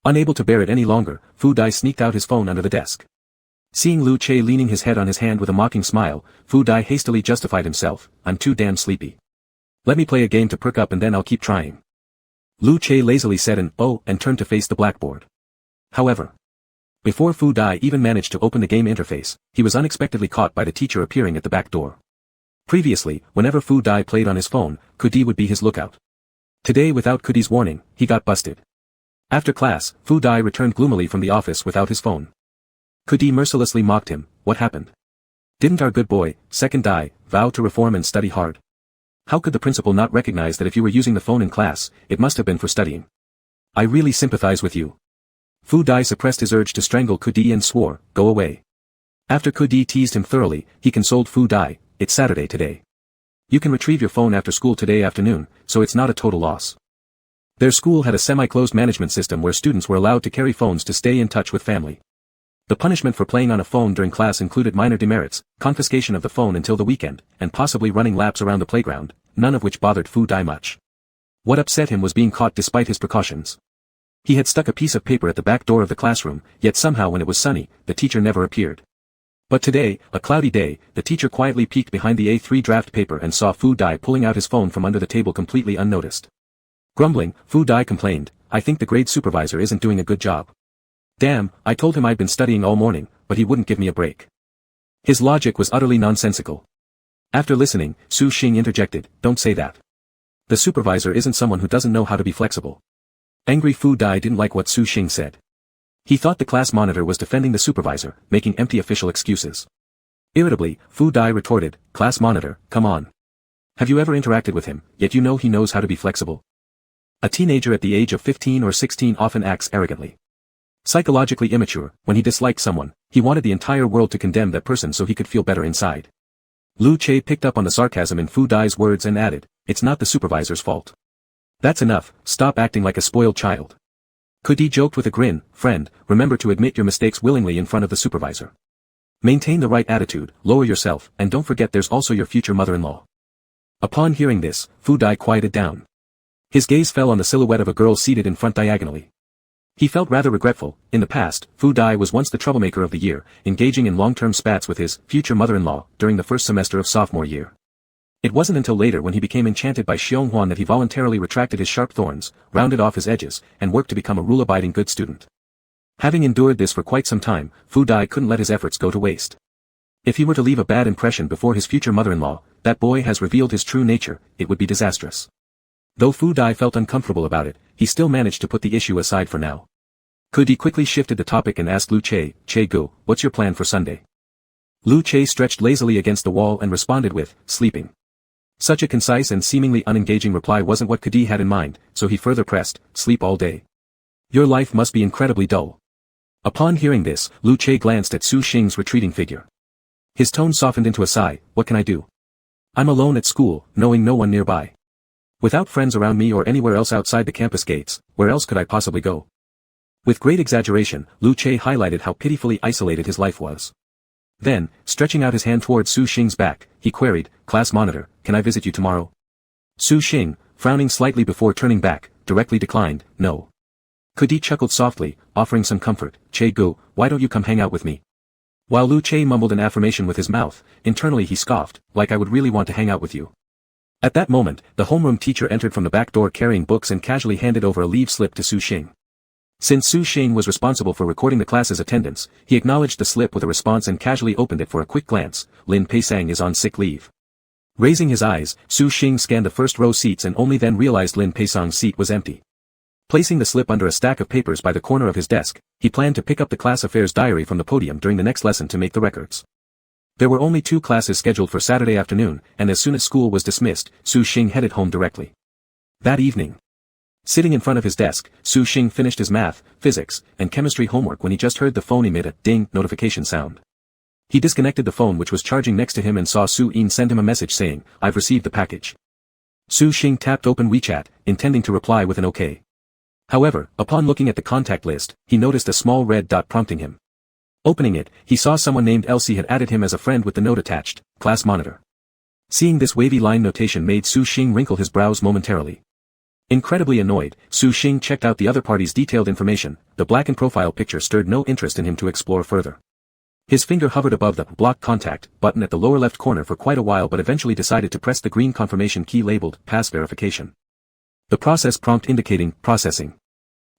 Unable to bear it any longer, Fu Dai sneaked out his phone under the desk. Seeing Lu Che leaning his head on his hand with a mocking smile, Fu Dai hastily justified himself, "I'm too damn sleepy. Let me play a game to perk up and then I'll keep trying." Lu Che lazily said and turned to face the blackboard. However, before Fu Dai even managed to open the game interface, he was unexpectedly caught by the teacher appearing at the back door. Previously, whenever Fu Dai played on his phone, Kudi would be his lookout. Today, without Kudi's warning, he got busted. After class, Fu Dai returned gloomily from the office without his phone. Kudi mercilessly mocked him. "What happened? Didn't our good boy, Second Dai, vow to reform and study hard? How could the principal not recognize that if you were using the phone in class, it must have been for studying? I really sympathize with you." Fu Dai suppressed his urge to strangle Kudi and swore, "Go away." After Kudi teased him thoroughly, he consoled Fu Dai, "It's Saturday today. You can retrieve your phone after school today afternoon, so it's not a total loss." Their school had a semi-closed management system where students were allowed to carry phones to stay in touch with family. The punishment for playing on a phone during class included minor demerits, confiscation of the phone until the weekend, and possibly running laps around the playground, none of which bothered Fu Dai much. What upset him was being caught despite his precautions. He had stuck a piece of paper at the back door of the classroom, yet somehow when it was sunny, the teacher never appeared. But today, a cloudy day, the teacher quietly peeked behind the A3 draft paper and saw Fu Dai pulling out his phone from under the table completely unnoticed. Grumbling, Fu Dai complained, "I think the grade supervisor isn't doing a good job. Damn, I told him I'd been studying all morning, but he wouldn't give me a break." His logic was utterly nonsensical. After listening, Su Xing interjected, "Don't say that. The supervisor isn't someone who doesn't know how to be flexible." Angry Fu Dai didn't like what Su Xing said. He thought the class monitor was defending the supervisor, making empty official excuses. Irritably, Fu Dai retorted, "Class monitor, come on. Have you ever interacted with him, yet you know he knows how to be flexible?" A teenager at the age of 15 or 16 often acts arrogantly. Psychologically immature, when he disliked someone, he wanted the entire world to condemn that person so he could feel better inside. Lu Che picked up on the sarcasm in Fu Dai's words and added, "It's not the supervisor's fault. That's enough, stop acting like a spoiled child." Kudi joked with a grin, "Friend, remember to admit your mistakes willingly in front of the supervisor. Maintain the right attitude, lower yourself, and don't forget there's also your future mother-in-law." Upon hearing this, Fu Dai quieted down. His gaze fell on the silhouette of a girl seated in front diagonally. He felt rather regretful. In the past, Fu Dai was once the troublemaker of the year, engaging in long-term spats with his future mother-in-law during the first semester of sophomore year. It wasn't until later when he became enchanted by Xiong Huan that he voluntarily retracted his sharp thorns, rounded off his edges, and worked to become a rule-abiding good student. Having endured this for quite some time, Fu Dai couldn't let his efforts go to waste. If he were to leave a bad impression before his future mother-in-law, that boy has revealed his true nature, it would be disastrous. Though Fu Dai felt uncomfortable about it, he still managed to put the issue aside for now. Kudi quickly shifted the topic and asked Lu Che, "Che Gu, what's your plan for Sunday?" Lu Che stretched lazily against the wall and responded with, "Sleeping." Such a concise and seemingly unengaging reply wasn't what Kudi had in mind, so he further pressed, "Sleep all day. Your life must be incredibly dull." Upon hearing this, Lu Che glanced at Su Xing's retreating figure. His tone softened into a sigh, "What can I do? I'm alone at school, knowing no one nearby. Without friends around me or anywhere else outside the campus gates, where else could I possibly go?" With great exaggeration, Lu Che highlighted how pitifully isolated his life was. Then, stretching out his hand towards Su Xing's back, he queried, "Class monitor, can I visit you tomorrow?" Su Xing, frowning slightly before turning back, directly declined, "No." Kudi chuckled softly, offering some comfort, "Che Gu, why don't you come hang out with me?" While Lu Che mumbled an affirmation with his mouth, internally he scoffed, "Like I would really want to hang out with you." At that moment, the homeroom teacher entered from the back door carrying books and casually handed over a leave slip to Su Xing. Since Su Xing was responsible for recording the class's attendance, he acknowledged the slip with a response and casually opened it for a quick glance. Lin Peisang is on sick leave. Raising his eyes, Su Xing scanned the first row seats and only then realized Lin Peisang's seat was empty. Placing the slip under a stack of papers by the corner of his desk, he planned to pick up the class affairs diary from the podium during the next lesson to make the records. There were only 2 classes scheduled for Saturday afternoon, and as soon as school was dismissed, Su Xing headed home directly. That evening, sitting in front of his desk, Su Xing finished his math, physics, and chemistry homework when he just heard the phone emit a ding notification sound. He disconnected the phone which was charging next to him and saw Su Yin send him a message saying, "I've received the package." Su Xing tapped open WeChat, intending to reply with an OK. However, upon looking at the contact list, he noticed a small red dot prompting him. Opening it, he saw someone named Elsie had added him as a friend with the note attached, "Class monitor." Seeing this wavy line notation made Su Xing wrinkle his brows momentarily. Incredibly annoyed, Su Xing checked out the other party's detailed information. The blackened profile picture stirred no interest in him to explore further. His finger hovered above the block contact button at the lower left corner for quite a while, but eventually decided to press the green confirmation key labeled Pass Verification. The process prompt indicating processing.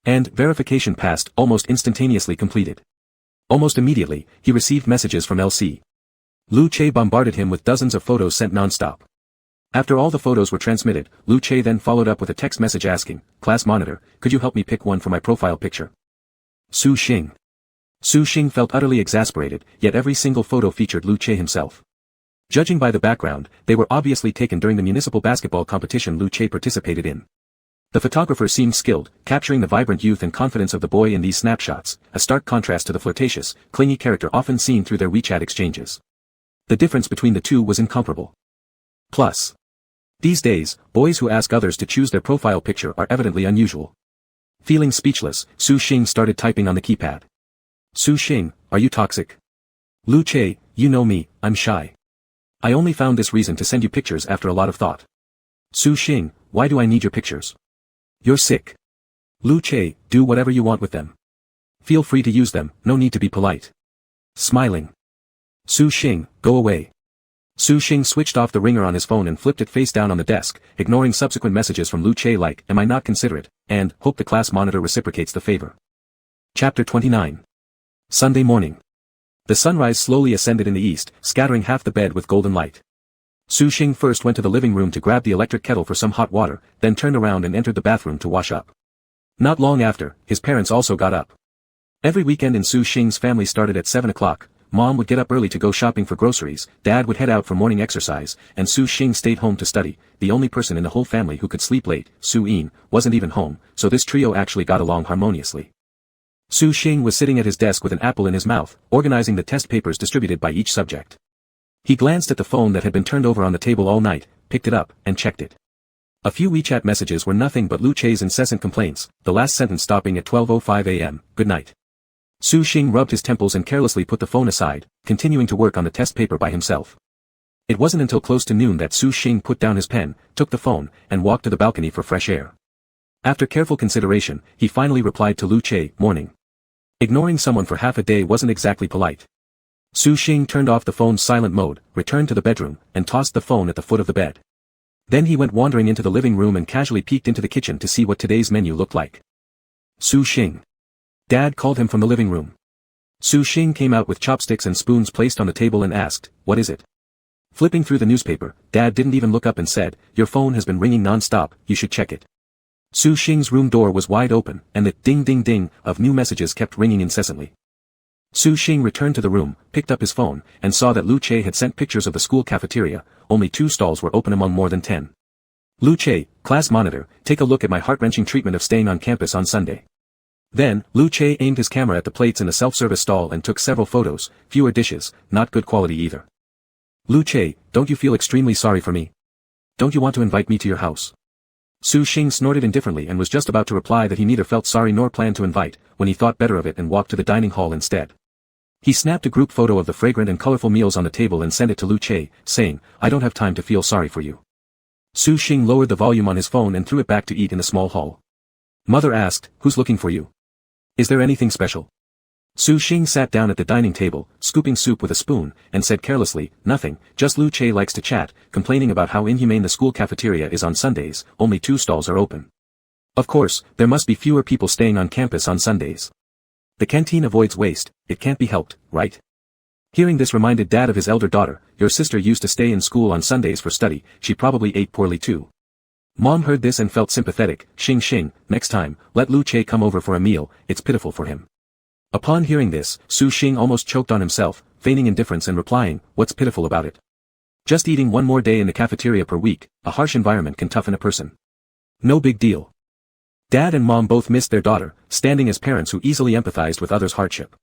And verification passed, almost instantaneously completed. Almost immediately, he received messages from LC. Lu Che bombarded him with dozens of photos sent non-stop. After all the photos were transmitted, Lu Che then followed up with a text message asking, "Class monitor, could you help me pick one for my profile picture?" Su Xing. Su Xing felt utterly exasperated, yet every single photo featured Lu Che himself. Judging by the background, they were obviously taken during the municipal basketball competition Lu Che participated in. The photographer seemed skilled, capturing the vibrant youth and confidence of the boy in these snapshots, a stark contrast to the flirtatious, clingy character often seen through their WeChat exchanges. The difference between the two was incomparable. Plus, these days, boys who ask others to choose their profile picture are evidently unusual. Feeling speechless, Su Xing started typing on the keypad. "Su Xing, are you toxic?" "Lu Che, you know me, I'm shy. I only found this reason to send you pictures after a lot of thought." "Su Xing, why do I need your pictures?" "You're sick." "Lu Che, do whatever you want with them. Feel free to use them, no need to be polite." Smiling. "Su Xing, go away." Su Xing switched off the ringer on his phone and flipped it face down on the desk, ignoring subsequent messages from Lu Che like, "Am I not considerate?" and, "Hope the class monitor reciprocates the favor." Chapter 29. Sunday morning. The sunrise slowly ascended in the east, scattering half the bed with golden light. Su Xing first went to the living room to grab the electric kettle for some hot water, then turned around and entered the bathroom to wash up. Not long after, his parents also got up. Every weekend in Su Xing's family started at 7 o'clock. Mom would get up early to go shopping for groceries, Dad would head out for morning exercise, and Su Xing stayed home to study. The only person in the whole family who could sleep late, Su Yin, wasn't even home, so this trio actually got along harmoniously. Su Xing was sitting at his desk with an apple in his mouth, organizing the test papers distributed by each subject. He glanced at the phone that had been turned over on the table all night, picked it up, and checked it. A few WeChat messages were nothing but Lu Che's incessant complaints, the last sentence stopping at 12:05 a.m., "Good night." Su Xing rubbed his temples and carelessly put the phone aside, continuing to work on the test paper by himself. It wasn't until close to noon that Su Xing put down his pen, took the phone, and walked to the balcony for fresh air. After careful consideration, he finally replied to Lu Che, "Morning." Ignoring someone for half a day wasn't exactly polite. Su Xing turned off the phone's silent mode, returned to the bedroom, and tossed the phone at the foot of the bed. Then he went wandering into the living room and casually peeked into the kitchen to see what today's menu looked like. "Su Xing." Dad called him from the living room. Su Xing came out with chopsticks and spoons placed on the table and asked, "What is it?" Flipping through the newspaper, Dad didn't even look up and said, "Your phone has been ringing non-stop, you should check it." Su Xing's room door was wide open, and the ding-ding-ding of new messages kept ringing incessantly. Su Xing returned to the room, picked up his phone, and saw that Lu Che had sent pictures of the school cafeteria. Only 2 stalls were open among more than 10. "Lu Che, class monitor, take a look at my heart-wrenching treatment of staying on campus on Sunday." Then, Lu Che aimed his camera at the plates in the self-service stall and took several photos, fewer dishes, not good quality either. "Lu Che, don't you feel extremely sorry for me? Don't you want to invite me to your house?" Su Xing snorted indifferently and was just about to reply that he neither felt sorry nor planned to invite, when he thought better of it and walked to the dining hall instead. He snapped a group photo of the fragrant and colorful meals on the table and sent it to Lu Che, saying, "I don't have time to feel sorry for you." Su Xing lowered the volume on his phone and threw it back to eat in the small hall. Mother asked, "Who's looking for you? Is there anything special?" Su Xing sat down at the dining table, scooping soup with a spoon, and said carelessly, "Nothing, just Lu Che likes to chat, complaining about how inhumane the school cafeteria is on Sundays, only 2 stalls are open. Of course, there must be fewer people staying on campus on Sundays. The canteen avoids waste, it can't be helped, right?" Hearing this reminded Dad of his elder daughter. "Your sister used to stay in school on Sundays for study, she probably ate poorly too." Mom heard this and felt sympathetic. Xing, next time, let Lu Che come over for a meal, it's pitiful for him." Upon hearing this, Su Xing almost choked on himself, feigning indifference and replying, "What's pitiful about it? Just eating one more day in the cafeteria per week, a harsh environment can toughen a person. No big deal." Dad and Mom both missed their daughter, standing as parents who easily empathized with others' hardship.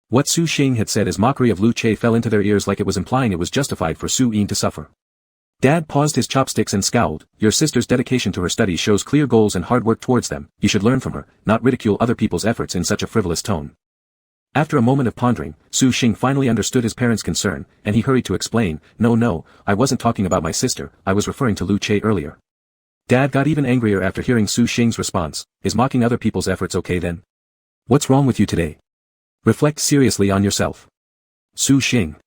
What Su Xing had said as mockery of Lu Che fell into their ears like it was implying it was justified for Su Yin to suffer. Dad paused his chopsticks and scowled. "Your sister's dedication to her studies shows clear goals and hard work towards them. You should learn from her, not ridicule other people's efforts in such a frivolous tone." After a moment of pondering, Su Xing finally understood his parents' concern, and he hurried to explain, No, I wasn't talking about my sister, I was referring to Lu Che earlier." Dad got even angrier after hearing Su Xing's response. Is mocking other people's efforts okay then? What's wrong with you today? Reflect seriously on yourself. Su Xing.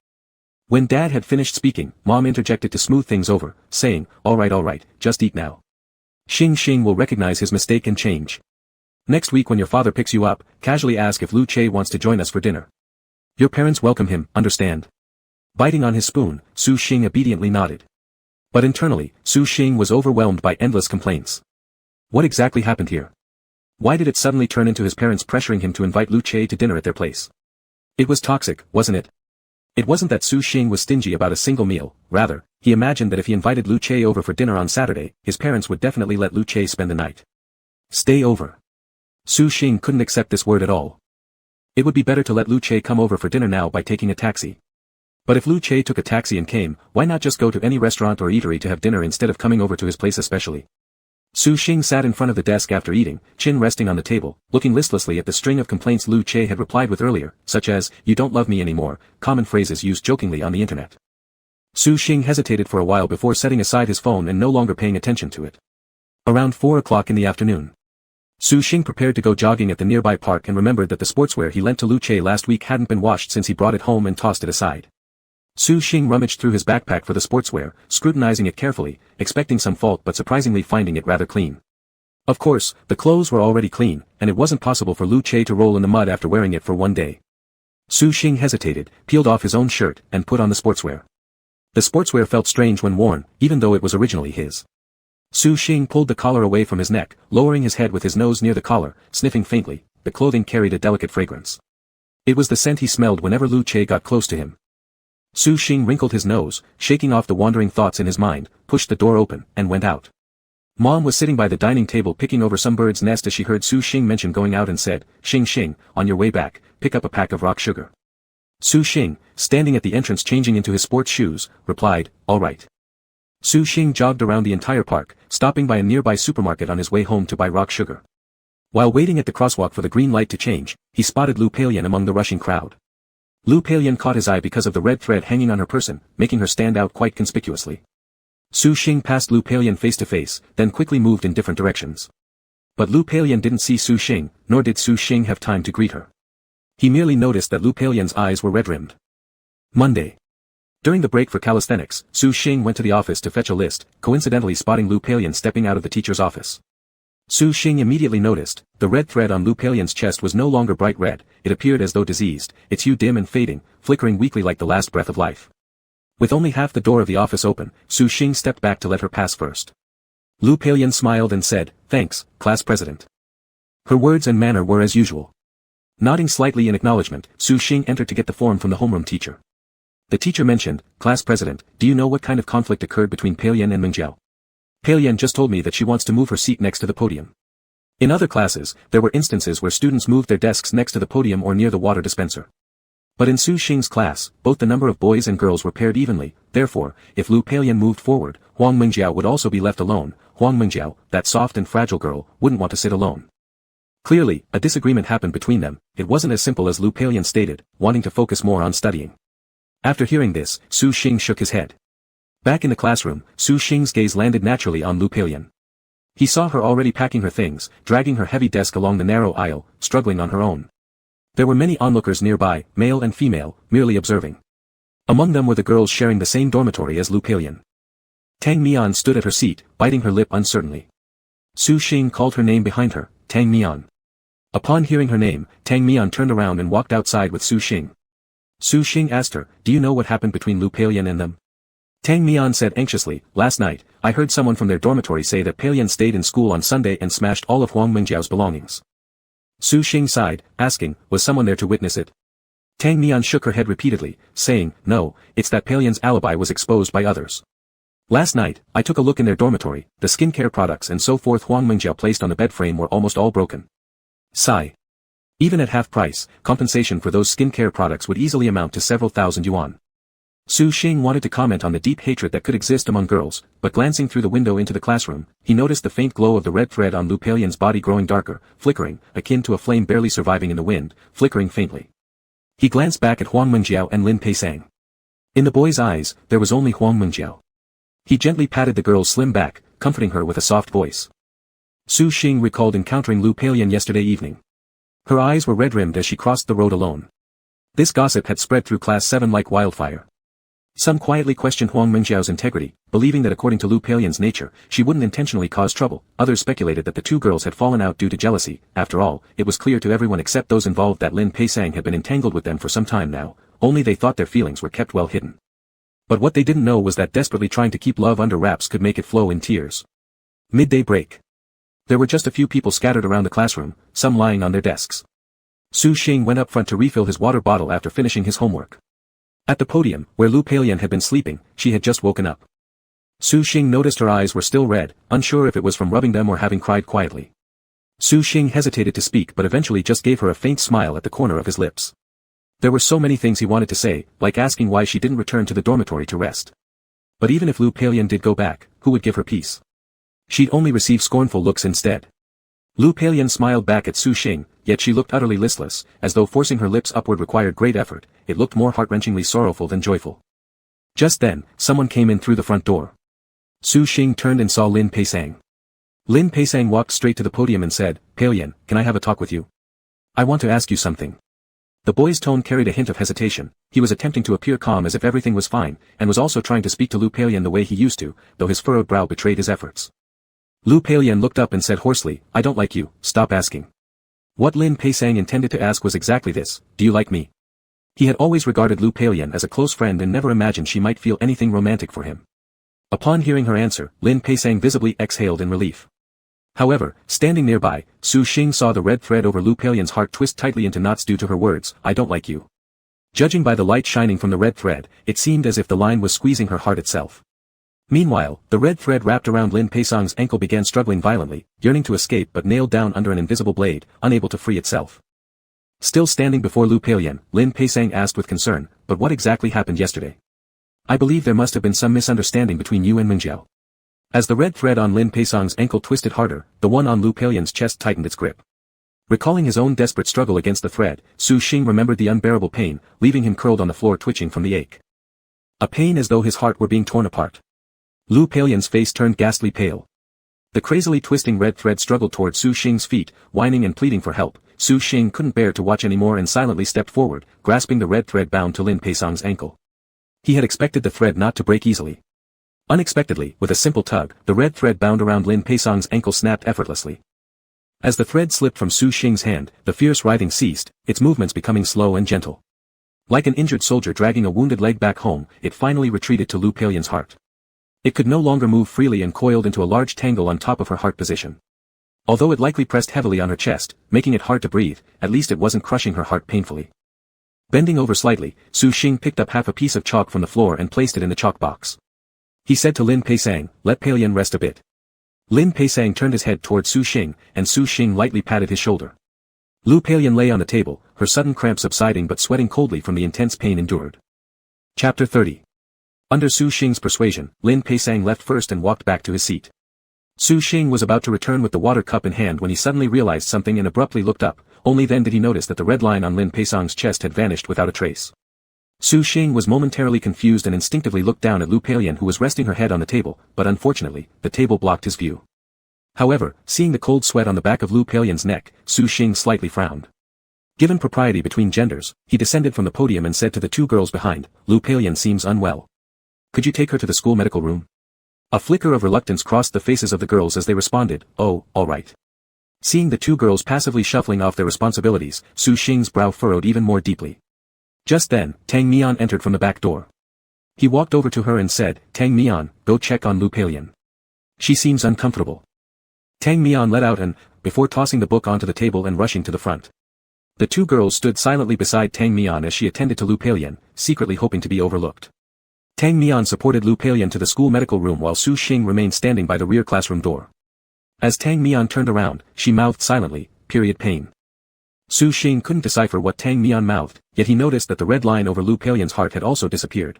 When Dad had finished speaking, Mom interjected to smooth things over, saying, all right, just eat now. Xing will recognize his mistake and change. Next week when your father picks you up, casually ask if Lu Che wants to join us for dinner. Your parents welcome him, understand? Biting on his spoon, Su Xing obediently nodded. But internally, Su Xing was overwhelmed by endless complaints. What exactly happened here? Why did it suddenly turn into his parents pressuring him to invite Lu Che to dinner at their place? It was toxic, wasn't it? It wasn't that Su Xing was stingy about a single meal, rather, he imagined that if he invited Lu Che over for dinner on Saturday, his parents would definitely let Lu Che spend the night. Stay over. Su Xing couldn't accept this word at all. It would be better to let Lu Che come over for dinner now by taking a taxi. But if Lu Che took a taxi and came, why not just go to any restaurant or eatery to have dinner instead of coming over to his place especially? Su Xing sat in front of the desk after eating, chin resting on the table, looking listlessly at the string of complaints Lu Che had replied with earlier, such as, you don't love me anymore, common phrases used jokingly on the internet. Su Xing hesitated for a while before setting aside his phone and no longer paying attention to it. Around 4 o'clock in the afternoon. Su Xing prepared to go jogging at the nearby park and remembered that the sportswear he lent to Lu Che last week hadn't been washed since he brought it home and tossed it aside. Su Xing rummaged through his backpack for the sportswear, scrutinizing it carefully, expecting some fault but surprisingly finding it rather clean. Of course, the clothes were already clean, and it wasn't possible for Lu Che to roll in the mud after wearing it for one day. Su Xing hesitated, peeled off his own shirt, and put on the sportswear. The sportswear felt strange when worn, even though it was originally his. Su Xing pulled the collar away from his neck, lowering his head with his nose near the collar, sniffing faintly. The clothing carried a delicate fragrance. It was the scent he smelled whenever Lu Che got close to him. Su Xing wrinkled his nose, shaking off the wandering thoughts in his mind, pushed the door open, and went out. Mom was sitting by the dining table picking over some bird's nest as she heard Su Xing mention going out and said, Xing, on your way back, pick up a pack of rock sugar. Su Xing, standing at the entrance changing into his sports shoes, replied, all right. Su Xing jogged around the entire park, stopping by a nearby supermarket on his way home to buy rock sugar. While waiting at the crosswalk for the green light to change, he spotted Lu Peiyan among the rushing crowd. Lu Peiyan caught his eye because of the red thread hanging on her person, making her stand out quite conspicuously. Su Xing passed Lu Peiyan face to face, then quickly moved in different directions. But Lu Peiyan didn't see Su Xing, nor did Su Xing have time to greet her. He merely noticed that Lu Peiyan's eyes were red-rimmed. Monday. During the break for calisthenics, Su Xing went to the office to fetch a list, coincidentally spotting Lu Peiyan stepping out of the teacher's office. Su Xing immediately noticed, the red thread on Lu Peiyan's chest was no longer bright red, it appeared as though diseased, its hue dim and fading, flickering weakly like the last breath of life. With only half the door of the office open, Su Xing stepped back to let her pass first. Lu Peiyan smiled and said, thanks, class president. Her words and manner were as usual. Nodding slightly in acknowledgement, Su Xing entered to get the form from the homeroom teacher. The teacher mentioned, class president, do you know what kind of conflict occurred between Peiyan and Mengjiao? Peiyan just told me that she wants to move her seat next to the podium. In other classes, there were instances where students moved their desks next to the podium or near the water dispenser. But in Su Xing's class, both the number of boys and girls were paired evenly, therefore, if Lu Peiyan moved forward, Huang Mengjiao would also be left alone. Huang Mengjiao, that soft and fragile girl, wouldn't want to sit alone. Clearly, a disagreement happened between them. It wasn't as simple as Lu Peiyan stated, wanting to focus more on studying. After hearing this, Su Xing shook his head. Back in the classroom, Su Xing's gaze landed naturally on Lu Peiyan. He saw her already packing her things, dragging her heavy desk along the narrow aisle, struggling on her own. There were many onlookers nearby, male and female, merely observing. Among them were the girls sharing the same dormitory as Lu Peiyan. Tang Mian stood at her seat, biting her lip uncertainly. Su Xing called her name behind her, Tang Mian. Upon hearing her name, Tang Mian turned around and walked outside with Su Xing. Su Xing asked her, do you know what happened between Lu Peiyan and them? Tang Mian said anxiously, last night, I heard someone from their dormitory say that Peiyan stayed in school on Sunday and smashed all of Huang Mengjiao's belongings. Su Xing sighed, asking, was someone there to witness it? Tang Mian shook her head repeatedly, saying, no, it's that Peiyan's alibi was exposed by others. Last night, I took a look in their dormitory, the skincare products and so forth Huang Mengjiao placed on the bed frame were almost all broken. Sigh. Even at half price, compensation for those skincare products would easily amount to several thousand yuan. Su Xing wanted to comment on the deep hatred that could exist among girls, but glancing through the window into the classroom, he noticed the faint glow of the red thread on Lu Peiyan's body growing darker, flickering, akin to a flame barely surviving in the wind, flickering faintly. He glanced back at Huang Mengjiao and Lin Peisang. In the boy's eyes, there was only Huang Mengjiao. He gently patted the girl's slim back, comforting her with a soft voice. Su Xing recalled encountering Lu Peilian yesterday evening. Her eyes were red-rimmed as she crossed the road alone. This gossip had spread through Class 7 like wildfire. Some quietly questioned Huang Mingxiao's integrity, believing that according to Lu Peilian's nature, she wouldn't intentionally cause trouble. Others speculated that the two girls had fallen out due to jealousy. After all, it was clear to everyone except those involved that Lin Peisang had been entangled with them for some time now, only they thought their feelings were kept well hidden. But what they didn't know was that desperately trying to keep love under wraps could make it flow in tears. Midday break. There were just a few people scattered around the classroom, some lying on their desks. Su Xing went up front to refill his water bottle after finishing his homework. At the podium, where Lu Peilian had been sleeping, she had just woken up. Su Xing noticed her eyes were still red, unsure if it was from rubbing them or having cried quietly. Su Xing hesitated to speak but eventually just gave her a faint smile at the corner of his lips. There were so many things he wanted to say, like asking why she didn't return to the dormitory to rest. But even if Lu Peilian did go back, who would give her peace? She'd only receive scornful looks instead. Lu Peilian smiled back at Su Xing, yet she looked utterly listless, as though forcing her lips upward required great effort. It looked more heart-wrenchingly sorrowful than joyful. Just then, someone came in through the front door. Su Xing turned and saw Lin Peisang. Lin Peisang walked straight to the podium and said, "Peilian, can I have a talk with you? I want to ask you something." The boy's tone carried a hint of hesitation. He was attempting to appear calm as if everything was fine, and was also trying to speak to Lu Peilian the way he used to, though his furrowed brow betrayed his efforts. Lu Peilian looked up and said hoarsely, "I don't like you, stop asking." What Lin Peisang intended to ask was exactly this: do you like me? He had always regarded Lu Peilian as a close friend and never imagined she might feel anything romantic for him. Upon hearing her answer, Lin Peisang visibly exhaled in relief. However, standing nearby, Su Xing saw the red thread over Lu Peilian's heart twist tightly into knots due to her words, "I don't like you." Judging by the light shining from the red thread, it seemed as if the line was squeezing her heart itself. Meanwhile, the red thread wrapped around Lin Peisang's ankle began struggling violently, yearning to escape but nailed down under an invisible blade, unable to free itself. Still standing before Lu Peilian, Lin Peisang asked with concern, "But what exactly happened yesterday? I believe there must have been some misunderstanding between you and Mingxiao." As the red thread on Lin Peisang's ankle twisted harder, the one on Lu Peilian's chest tightened its grip. Recalling his own desperate struggle against the thread, Su Xing remembered the unbearable pain, leaving him curled on the floor twitching from the ache. A pain as though his heart were being torn apart. Lu Peilian's face turned ghastly pale. The crazily twisting red thread struggled toward Su Xing's feet, whining and pleading for help. Su Xing couldn't bear to watch anymore and silently stepped forward, grasping the red thread bound to Lin Peisang's ankle. He had expected the thread not to break easily. Unexpectedly, with a simple tug, the red thread bound around Lin Peisang's ankle snapped effortlessly. As the thread slipped from Su Xing's hand, the fierce writhing ceased, its movements becoming slow and gentle. Like an injured soldier dragging a wounded leg back home, it finally retreated to Lu Peilian's heart. It could no longer move freely and coiled into a large tangle on top of her heart position. Although it likely pressed heavily on her chest, making it hard to breathe, at least it wasn't crushing her heart painfully. Bending over slightly, Su Xing picked up half a piece of chalk from the floor and placed it in the chalk box. He said to Lin Peisang, "Let Peilian rest a bit." Lin Peisang turned his head toward Su Xing, and Su Xing lightly patted his shoulder. Lu Peilian lay on the table, her sudden cramp subsiding but sweating coldly from the intense pain endured. Chapter 30. Under Su Xing's persuasion, Lin Peisang left first and walked back to his seat. Su Xing was about to return with the water cup in hand when he suddenly realized something and abruptly looked up. Only then did he notice that the red line on Lin Peisang's chest had vanished without a trace. Su Xing was momentarily confused and instinctively looked down at Lu Peilian, who was resting her head on the table, but unfortunately, the table blocked his view. However, seeing the cold sweat on the back of Lu Peilian's neck, Su Xing slightly frowned. Given propriety between genders, he descended from the podium and said to the two girls behind, "Lu Peilian seems unwell. Could you take her to the school medical room?" A flicker of reluctance crossed the faces of the girls as they responded, "Oh, all right." Seeing the two girls passively shuffling off their responsibilities, Su Xing's brow furrowed even more deeply. Just then, Tang Mian entered from the back door. He walked over to her and said, "Tang Mian, go check on Lu Peilian. She seems uncomfortable." Tang Mian let out before tossing the book onto the table and rushing to the front. The two girls stood silently beside Tang Mian as she attended to Lu Peilian, secretly hoping to be overlooked. Tang Mian supported Lu Peilian to the school medical room while Su Xing remained standing by the rear classroom door. As Tang Mian turned around, she mouthed silently, "pain." Su Xing couldn't decipher what Tang Mian mouthed, yet he noticed that the red line over Lu Peilian's heart had also disappeared.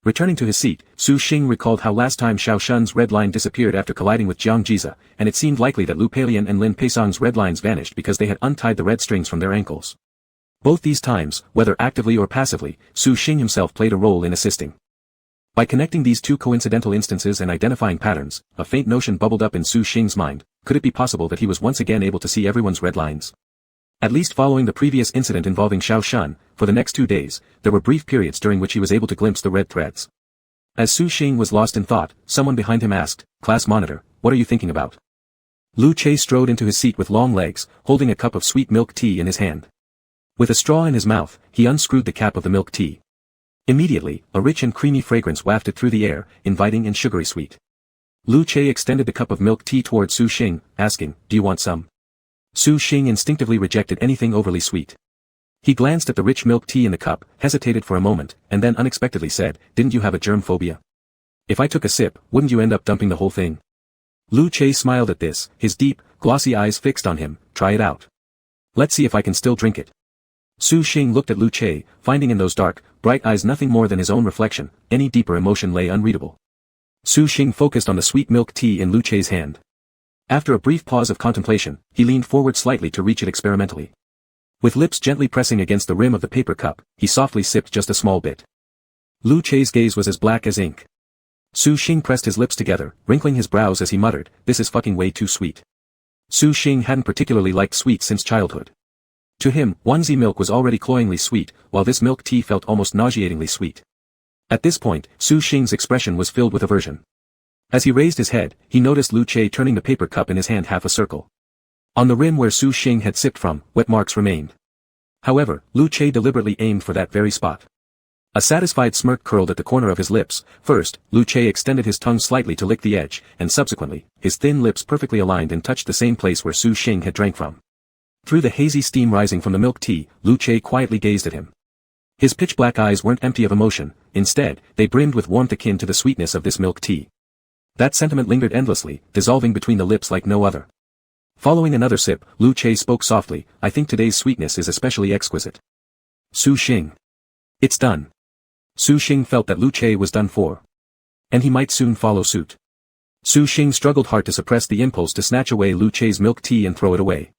Returning to his seat, Su Xing recalled how last time Xiao Shun's red line disappeared after colliding with Jiang Jiza, and it seemed likely that Lu Peilian and Lin Peisang's red lines vanished because they had untied the red strings from their ankles. Both these times, whether actively or passively, Su Xing himself played a role in assisting. By connecting these two coincidental instances and identifying patterns, a faint notion bubbled up in Su Xing's mind. Could it be possible that he was once again able to see everyone's red lines? At least following the previous incident involving Xiao Shun, for the next 2 days, there were brief periods during which he was able to glimpse the red threads. As Su Xing was lost in thought, someone behind him asked, "Class monitor, what are you thinking about?" Lu Che strode into his seat with long legs, holding a cup of sweet milk tea in his hand. With a straw in his mouth, he unscrewed the cap of the milk tea. Immediately, a rich and creamy fragrance wafted through the air, inviting and sugary sweet. Lu Che extended the cup of milk tea toward Su Xing, asking, "Do you want some?" Su Xing instinctively rejected anything overly sweet. He glanced at the rich milk tea in the cup, hesitated for a moment, and then unexpectedly said, "Didn't you have a germ phobia? If I took a sip, wouldn't you end up dumping the whole thing?" Lu Che smiled at this, his deep, glossy eyes fixed on him. "Try it out. Let's see if I can still drink it." Su Xing looked at Lu Che, finding in those dark, bright eyes nothing more than his own reflection. Any deeper emotion lay unreadable. Su Xing focused on the sweet milk tea in Lu Che's hand. After a brief pause of contemplation, he leaned forward slightly to reach it experimentally. With lips gently pressing against the rim of the paper cup, he softly sipped just a small bit. Lu Che's gaze was as black as ink. Su Xing pressed his lips together, wrinkling his brows as he muttered, "This is fucking way too sweet." Su Xing hadn't particularly liked sweets since childhood. To him, onesie milk was already cloyingly sweet, while this milk tea felt almost nauseatingly sweet. At this point, Su Xing's expression was filled with aversion. As he raised his head, he noticed Lu Che turning the paper cup in his hand half a circle. On the rim where Su Xing had sipped from, wet marks remained. However, Lu Che deliberately aimed for that very spot. A satisfied smirk curled at the corner of his lips. First, Lu Che extended his tongue slightly to lick the edge, and subsequently, his thin lips perfectly aligned and touched the same place where Su Xing had drank from. Through the hazy steam rising from the milk tea, Lu Che quietly gazed at him. His pitch-black eyes weren't empty of emotion, instead, they brimmed with warmth akin to the sweetness of this milk tea. That sentiment lingered endlessly, dissolving between the lips like no other. Following another sip, Lu Che spoke softly, "I think today's sweetness is especially exquisite." Su Xing. It's done. Su Xing felt that Lu Che was done for. And he might soon follow suit. Su Xing struggled hard to suppress the impulse to snatch away Lu Che's milk tea and throw it away.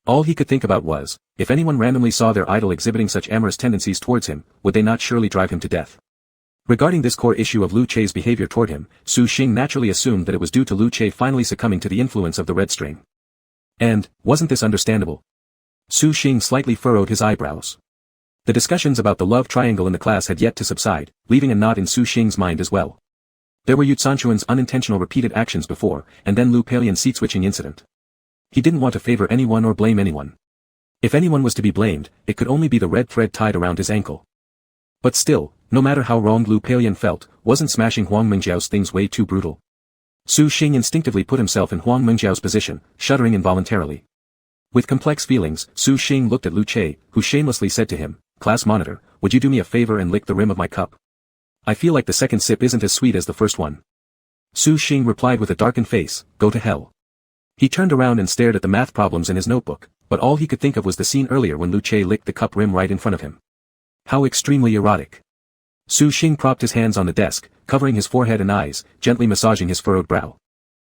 All he could think about was, if anyone randomly saw their idol exhibiting such amorous tendencies towards him, would they not surely drive him to death? Regarding this core issue of Lu Che's behavior toward him, Su Xing naturally assumed that it was due to Lu Che finally succumbing to the influence of the red string. And, wasn't this understandable? Su Xing slightly furrowed his eyebrows. The discussions about the love triangle in the class had yet to subside, leaving a knot in Su Xing's mind as well. There were Yu Sanchuan's unintentional repeated actions before, and then Lu Palian's seat-switching incident. He didn't want to favor anyone or blame anyone. If anyone was to be blamed, it could only be the red thread tied around his ankle. But still, no matter how wronged Lu Palian felt, wasn't smashing Huang Mingjiao's things way too brutal? Su Xing instinctively put himself in Huang Mingjiao's position, shuddering involuntarily. With complex feelings, Su Xing looked at Lu Che, who shamelessly said to him, "Class monitor, would you do me a favor and lick the rim of my cup? I feel like the second sip isn't as sweet as the first one." Su Xing replied with a darkened face, "Go to hell." He turned around and stared at the math problems in his notebook, but all he could think of was the scene earlier when Lu Che licked the cup rim right in front of him. How extremely erotic. Su Xing propped his hands on the desk, covering his forehead and eyes, gently massaging his furrowed brow.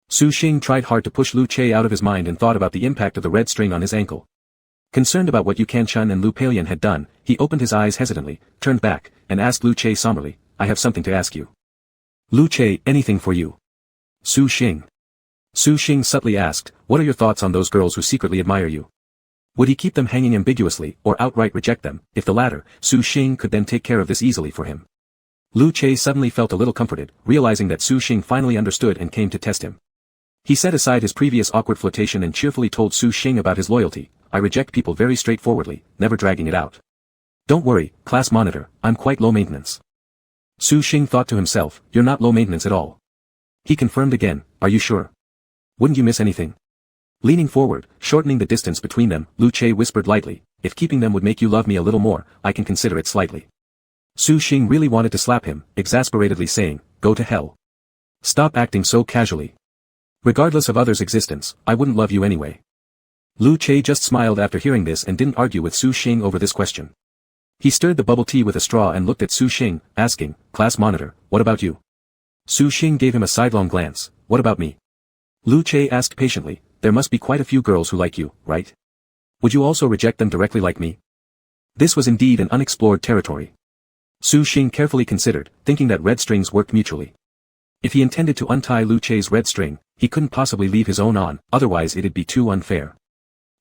Su Xing tried hard to push Lu Che out of his mind and thought about the impact of the red string on his ankle. Concerned about what Yu Chun and Lu Palian had done, he opened his eyes hesitantly, turned back, and asked Lu Che somberly, "I have something to ask you." Lu Che, anything for you. Su Xing. Su Xing subtly asked, "What are your thoughts on those girls who secretly admire you? Would he keep them hanging ambiguously, or outright reject them? If the latter, Su Xing could then take care of this easily for him." Lu Che suddenly felt a little comforted, realizing that Su Xing finally understood and came to test him. He set aside his previous awkward flirtation and cheerfully told Su Xing about his loyalty. "I reject people very straightforwardly, never dragging it out. Don't worry, class monitor, I'm quite low maintenance." Su Xing thought to himself, "You're not low maintenance at all." He confirmed again, "Are you sure? Wouldn't you miss anything?" Leaning forward, shortening the distance between them, Lu Che whispered lightly, "If keeping them would make you love me a little more, I can consider it slightly." Su Xing really wanted to slap him, exasperatedly saying, "Go to hell. Stop acting so casually. Regardless of others' existence, I wouldn't love you anyway." Lu Che just smiled after hearing this and didn't argue with Su Xing over this question. He stirred the bubble tea with a straw and looked at Su Xing, asking, "Class monitor, what about you?" Su Xing gave him a sidelong glance, "What about me?" Lu Che asked patiently, "There must be quite a few girls who like you, right? Would you also reject them directly like me?" This was indeed an unexplored territory. Su Xing carefully considered, thinking that red strings worked mutually. If he intended to untie Lu Chei's red string, he couldn't possibly leave his own on, otherwise it'd be too unfair.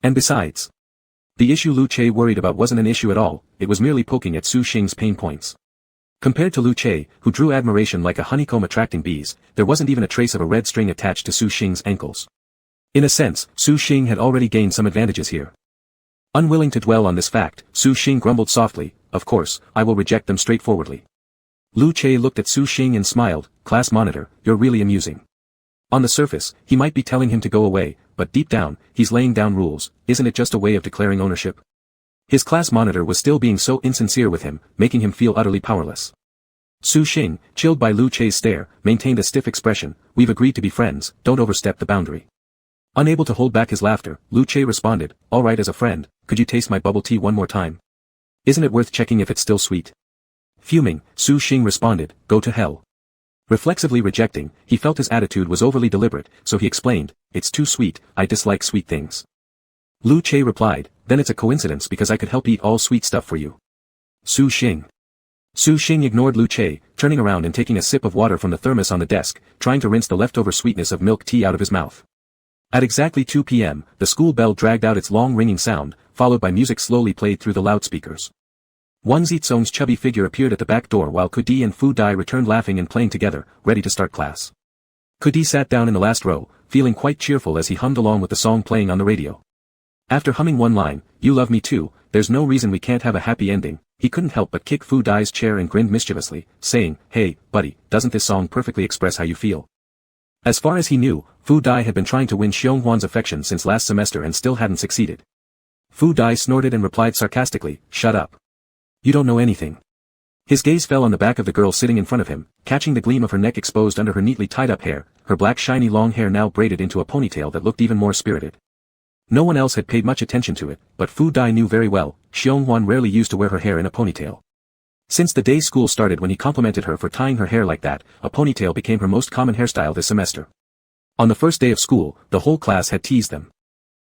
And besides, the issue Lu Chei worried about wasn't an issue at all, it was merely poking at Su Xing's pain points. Compared to Lu Chei, who drew admiration like a honeycomb attracting bees, there wasn't even a trace of a red string attached to Su Xing's ankles. In a sense, Su Xing had already gained some advantages here. Unwilling to dwell on this fact, Su Xing grumbled softly, "Of course, I will reject them straightforwardly." Lu Chei looked at Su Xing and smiled, "Class monitor, you're really amusing." On the surface, he might be telling him to go away, but deep down, he's laying down rules, isn't it just a way of declaring ownership? His class monitor was still being so insincere with him, making him feel utterly powerless. Su Xing, chilled by Lu Chei's stare, maintained a stiff expression, "We've agreed to be friends, don't overstep the boundary." Unable to hold back his laughter, Lu Chei responded, "All right, as a friend, could you taste my bubble tea one more time? Isn't it worth checking if it's still sweet?" Fuming, Su Xing responded, "Go to hell." Reflexively rejecting, he felt his attitude was overly deliberate, so he explained, "It's too sweet, I dislike sweet things." Lu Chei replied, "Then it's a coincidence because I could help eat all sweet stuff for you." Su Xing. Su Xing ignored Lu Chei, turning around and taking a sip of water from the thermos on the desk, trying to rinse the leftover sweetness of milk tea out of his mouth. At exactly 2 p.m., the school bell dragged out its long ringing sound, followed by music slowly played through the loudspeakers. Wan Zizong's chubby figure appeared at the back door while Kudi and Fu Dai returned laughing and playing together, ready to start class. Kudi sat down in the last row, feeling quite cheerful as he hummed along with the song playing on the radio. After humming one line, "You love me too, there's no reason we can't have a happy ending," he couldn't help but kick Fu Dai's chair and grinned mischievously, saying, "Hey, buddy, doesn't this song perfectly express how you feel?" As far as he knew, Fu Dai had been trying to win Xiong Huan's affection since last semester and still hadn't succeeded. Fu Dai snorted and replied sarcastically, "Shut up. You don't know anything." His gaze fell on the back of the girl sitting in front of him, catching the gleam of her neck exposed under her neatly tied-up hair, her black shiny long hair now braided into a ponytail that looked even more spirited. No one else had paid much attention to it, but Fu Dai knew very well, Xiong Huan rarely used to wear her hair in a ponytail. Since the day school started when he complimented her for tying her hair like that, a ponytail became her most common hairstyle this semester. On the first day of school, the whole class had teased them.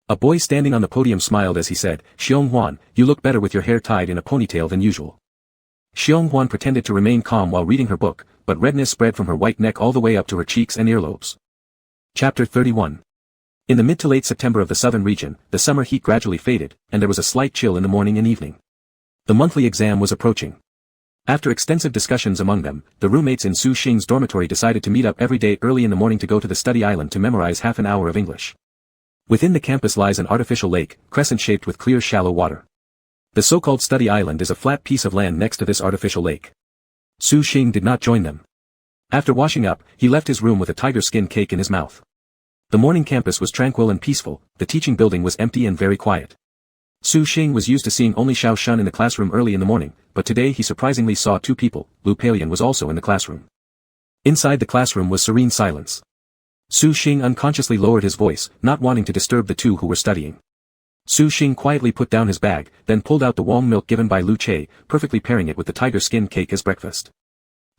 A boy standing on the podium smiled as he said, "Xiong Huan, you look better with your hair tied in a ponytail than usual." Xiong Huan pretended to remain calm while reading her book, but redness spread from her white neck all the way up to her cheeks and earlobes. Chapter 31. In the mid to late September of the southern region, the summer heat gradually faded, and there was a slight chill in the morning and evening. The monthly exam was approaching. After extensive discussions among them, the roommates in Su Xing's dormitory decided to meet up every day early in the morning to go to the study island to memorize half an hour of English. Within the campus lies an artificial lake, crescent-shaped with clear shallow water. The so-called study island is a flat piece of land next to this artificial lake. Su Xing did not join them. After washing up, he left his room with a tiger skin cake in his mouth. The morning campus was tranquil and peaceful, the teaching building was empty and very quiet. Su Xing was used to seeing only Xiao Shun in the classroom early in the morning, but today he surprisingly saw 2 people. Lu Peilian was also in the classroom. Inside the classroom was serene silence. Su Xing unconsciously lowered his voice, not wanting to disturb the 2 who were studying. Su Xing quietly put down his bag, then pulled out the warm milk given by Lu Chei, perfectly pairing it with the tiger skin cake as breakfast.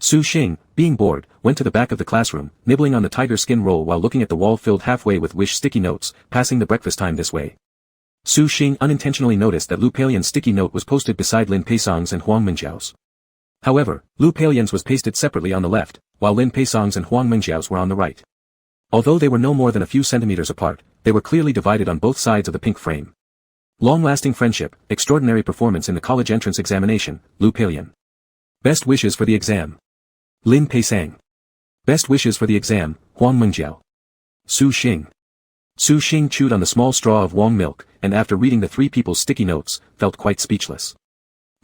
Su Xing, being bored, went to the back of the classroom, nibbling on the tiger skin roll while looking at the wall filled halfway with wish sticky notes, passing the breakfast time this way. Su Xing unintentionally noticed that Lu Peilian's sticky note was posted beside Lin Peisong's and Huang Mingjiao's. However, Lu Peilian's was pasted separately on the left, while Lin Peisong's and Huang Mingjiao's were on the right. Although they were no more than a few centimeters apart, they were clearly divided on both sides of the pink frame. Long-lasting friendship, extraordinary performance in the college entrance examination, Lu Peilian. Best wishes for the exam. Lin Peisong. Best wishes for the exam, Huang Mingjiao. Su Xing. Su Xing chewed on the small straw of Wang milk, and after reading the 3 people's sticky notes, felt quite speechless.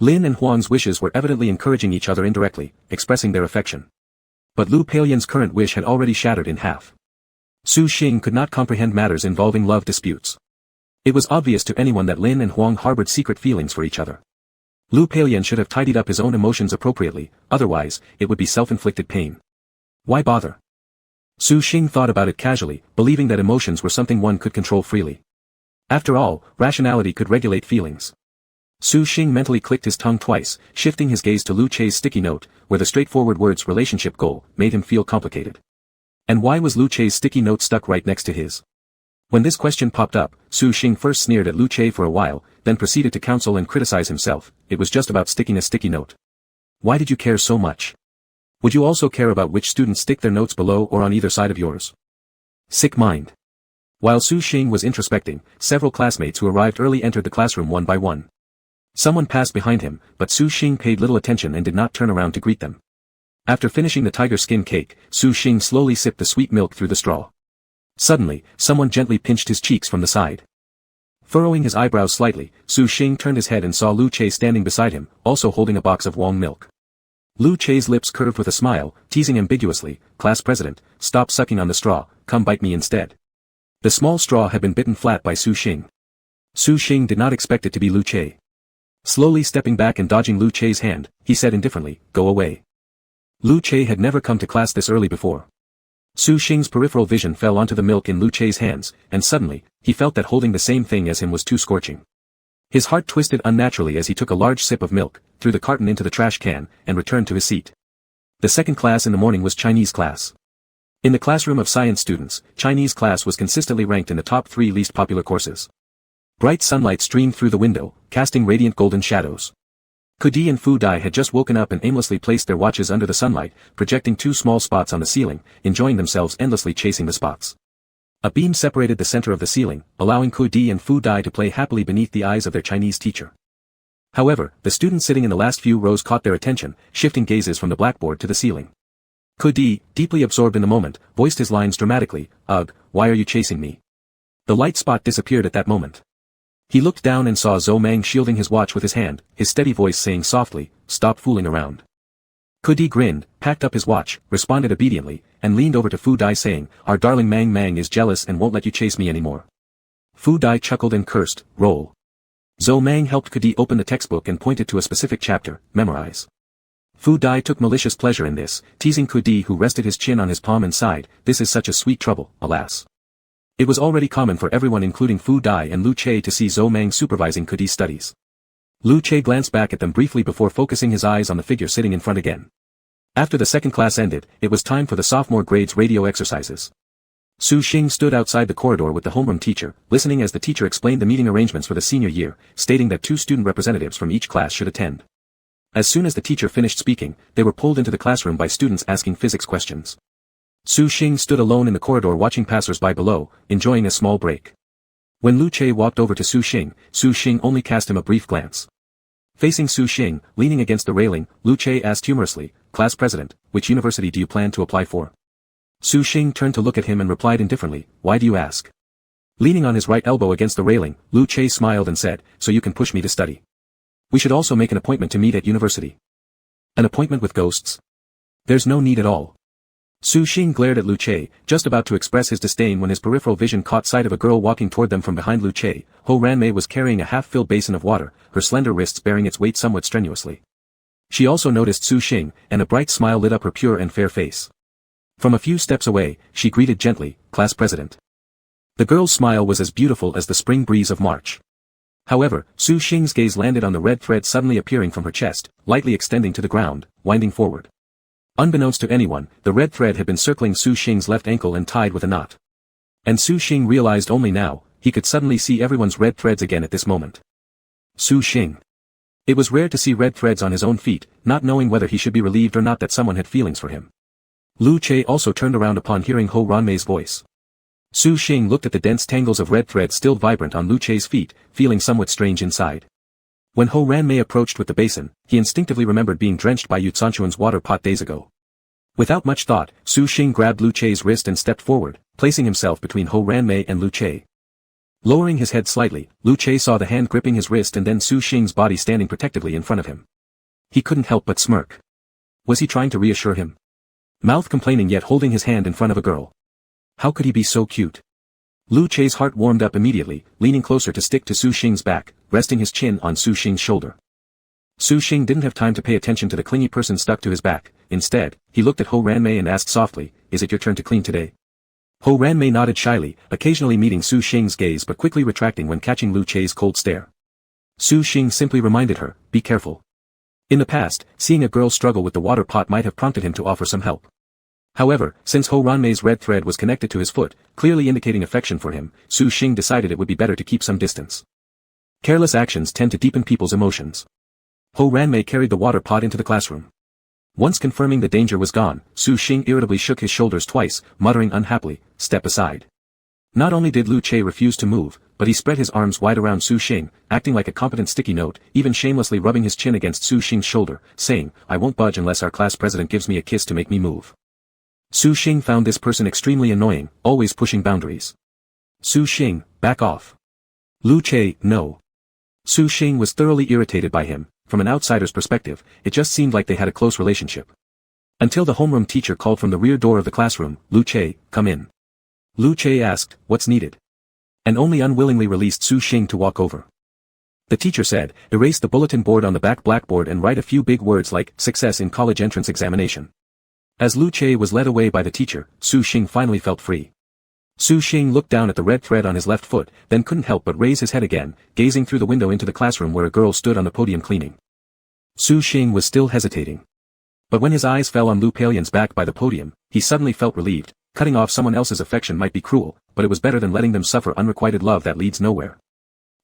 Lin and Huang's wishes were evidently encouraging each other indirectly, expressing their affection. But Lu Peilian's current wish had already shattered in half. Su Xing could not comprehend matters involving love disputes. It was obvious to anyone that Lin and Huang harbored secret feelings for each other. Lu Peilian should have tidied up his own emotions appropriately, otherwise, it would be self-inflicted pain. Why bother? Su Xing thought about it casually, believing that emotions were something one could control freely. After all, rationality could regulate feelings. Su Xing mentally clicked his tongue twice, shifting his gaze to Lu Chei's sticky note, where the straightforward words relationship goal made him feel complicated. And why was Lu Chei's sticky note stuck right next to his? When this question popped up, Su Xing first sneered at Lu Chei for a while, then proceeded to counsel and criticize himself. It was just about sticking a sticky note. Why did you care so much? Would you also care about which students stick their notes below or on either side of yours? Sick mind. While Su Xing was introspecting, several classmates who arrived early entered the classroom one by one. Someone passed behind him, but Su Xing paid little attention and did not turn around to greet them. After finishing the tiger skin cake, Su Xing slowly sipped the sweet milk through the straw. Suddenly, someone gently pinched his cheeks from the side. Furrowing his eyebrows slightly, Su Xing turned his head and saw Lu Che standing beside him, also holding a box of Wong milk. Lu Che's lips curved with a smile, teasing ambiguously, "Class president, stop sucking on the straw, come bite me instead." The small straw had been bitten flat by Su Xing. Su Xing did not expect it to be Lu Che. Slowly stepping back and dodging Lu Che's hand, he said indifferently, "Go away." Lu Che had never come to class this early before. Su Xing's peripheral vision fell onto the milk in Lu Che's hands, and suddenly, he felt that holding the same thing as him was too scorching. His heart twisted unnaturally as he took a large sip of milk, threw the carton into the trash can, and returned to his seat. The second class in the morning was Chinese class. In the classroom of science students, Chinese class was consistently ranked in the top 3 least popular courses. Bright sunlight streamed through the window, casting radiant golden shadows. Kudi and Fu Dai had just woken up and aimlessly placed their watches under the sunlight, projecting 2 small spots on the ceiling, enjoying themselves endlessly chasing the spots. A beam separated the center of the ceiling, allowing Kudi and Fu Dai to play happily beneath the eyes of their Chinese teacher. However, the students sitting in the last few rows caught their attention, shifting gazes from the blackboard to the ceiling. Kudi, deeply absorbed in the moment, voiced his lines dramatically, "Ugh, why are you chasing me?" The light spot disappeared at that moment. He looked down and saw Zhou Mang shielding his watch with his hand, his steady voice saying softly, "Stop fooling around." Kudi grinned, packed up his watch, responded obediently, and leaned over to Fu Dai saying, "Our darling Mang Mang is jealous and won't let you chase me anymore." Fu Dai chuckled and cursed, "Roll." Zhou Mang helped Kudi open the textbook and pointed to a specific chapter, "Memorize." Fu Dai took malicious pleasure in this, teasing Kudi who rested his chin on his palm and sighed, "This is such a sweet trouble, alas." It was already common for everyone including Fu Dai and Lu Che to see Zhou Mang supervising Kudi's studies. Lu Che glanced back at them briefly before focusing his eyes on the figure sitting in front again. After the second class ended, it was time for the sophomore grade's radio exercises. Su Xing stood outside the corridor with the homeroom teacher, listening as the teacher explained the meeting arrangements for the senior year, stating that 2 student representatives from each class should attend. As soon as the teacher finished speaking, they were pulled into the classroom by students asking physics questions. Su Xing stood alone in the corridor watching passers-by below, enjoying a small break. When Lu Che walked over to Su Xing only cast him a brief glance. Facing Su Xing, leaning against the railing, Lu Che asked humorously, "Class president, which university do you plan to apply for?" Su Xing turned to look at him and replied indifferently, "Why do you ask?" Leaning on his right elbow against the railing, Lu Che smiled and said, "So you can push me to study. We should also make an appointment to meet at university." "An appointment with ghosts? There's no need at all." Su Xing glared at Lu Che, just about to express his disdain when his peripheral vision caught sight of a girl walking toward them from behind Lu Che. Ho Ranmei was carrying a half-filled basin of water, her slender wrists bearing its weight somewhat strenuously. She also noticed Su Xing, and a bright smile lit up her pure and fair face. From a few steps away, she greeted gently, "Class president." The girl's smile was as beautiful as the spring breeze of March. However, Su Xing's gaze landed on the red thread suddenly appearing from her chest, lightly extending to the ground, winding forward. Unbeknownst to anyone, the red thread had been circling Su Xing's left ankle and tied with a knot. And Su Xing realized only now, he could suddenly see everyone's red threads again at this moment. Su Xing. It was rare to see red threads on his own feet, not knowing whether he should be relieved or not that someone had feelings for him. Lu Che also turned around upon hearing Ho Ranmei's voice. Su Xing looked at the dense tangles of red thread still vibrant on Lu Che's feet, feeling somewhat strange inside. When Ho Ranmei approached with the basin, he instinctively remembered being drenched by Yu Sanchuan's water pot days ago. Without much thought, Su Xing grabbed Lu Che's wrist and stepped forward, placing himself between Ho Ranmei and Lu Che. Lowering his head slightly, Lu Che saw the hand gripping his wrist and then Su Xing's body standing protectively in front of him. He couldn't help but smirk. Was he trying to reassure him? Mouth complaining yet holding his hand in front of a girl. How could he be so cute? Lu Che's heart warmed up immediately, leaning closer to stick to Su Xing's back, resting his chin on Su Xing's shoulder. Su Xing didn't have time to pay attention to the clingy person stuck to his back. Instead, he looked at Ho Ranmei and asked softly, "Is it your turn to clean today?" Ho Ranmei nodded shyly, occasionally meeting Su Xing's gaze but quickly retracting when catching Lu Che's cold stare. Su Xing simply reminded her, "Be careful." In the past, seeing a girl struggle with the water pot might have prompted him to offer some help. However, since Ho Ranmei's red thread was connected to his foot, clearly indicating affection for him, Su Xing decided it would be better to keep some distance. Careless actions tend to deepen people's emotions. Ho Ranmei carried the water pot into the classroom. Once confirming the danger was gone, Su Xing irritably shook his shoulders twice, muttering unhappily, "Step aside." Not only did Lu Che refuse to move, but he spread his arms wide around Su Xing, acting like a competent sticky note, even shamelessly rubbing his chin against Su Xing's shoulder, saying, "I won't budge unless our class president gives me a kiss to make me move." Su Xing found this person extremely annoying, always pushing boundaries. "Su Xing, back off." "Lu Che, no." Su Xing was thoroughly irritated by him. From an outsider's perspective, it just seemed like they had a close relationship. Until the homeroom teacher called from the rear door of the classroom, "Lu Che, come in." Lu Che asked, "What's needed?" and only unwillingly released Su Xing to walk over. The teacher said, "Erase the bulletin board on the back blackboard and write a few big words like, success in college entrance examination." As Lu Che was led away by the teacher, Su Xing finally felt free. Su Xing looked down at the red thread on his left foot, then couldn't help but raise his head again, gazing through the window into the classroom where a girl stood on the podium cleaning. Su Xing was still hesitating. But when his eyes fell on Lu Palian's back by the podium, he suddenly felt relieved. Cutting off someone else's affection might be cruel, but it was better than letting them suffer unrequited love that leads nowhere.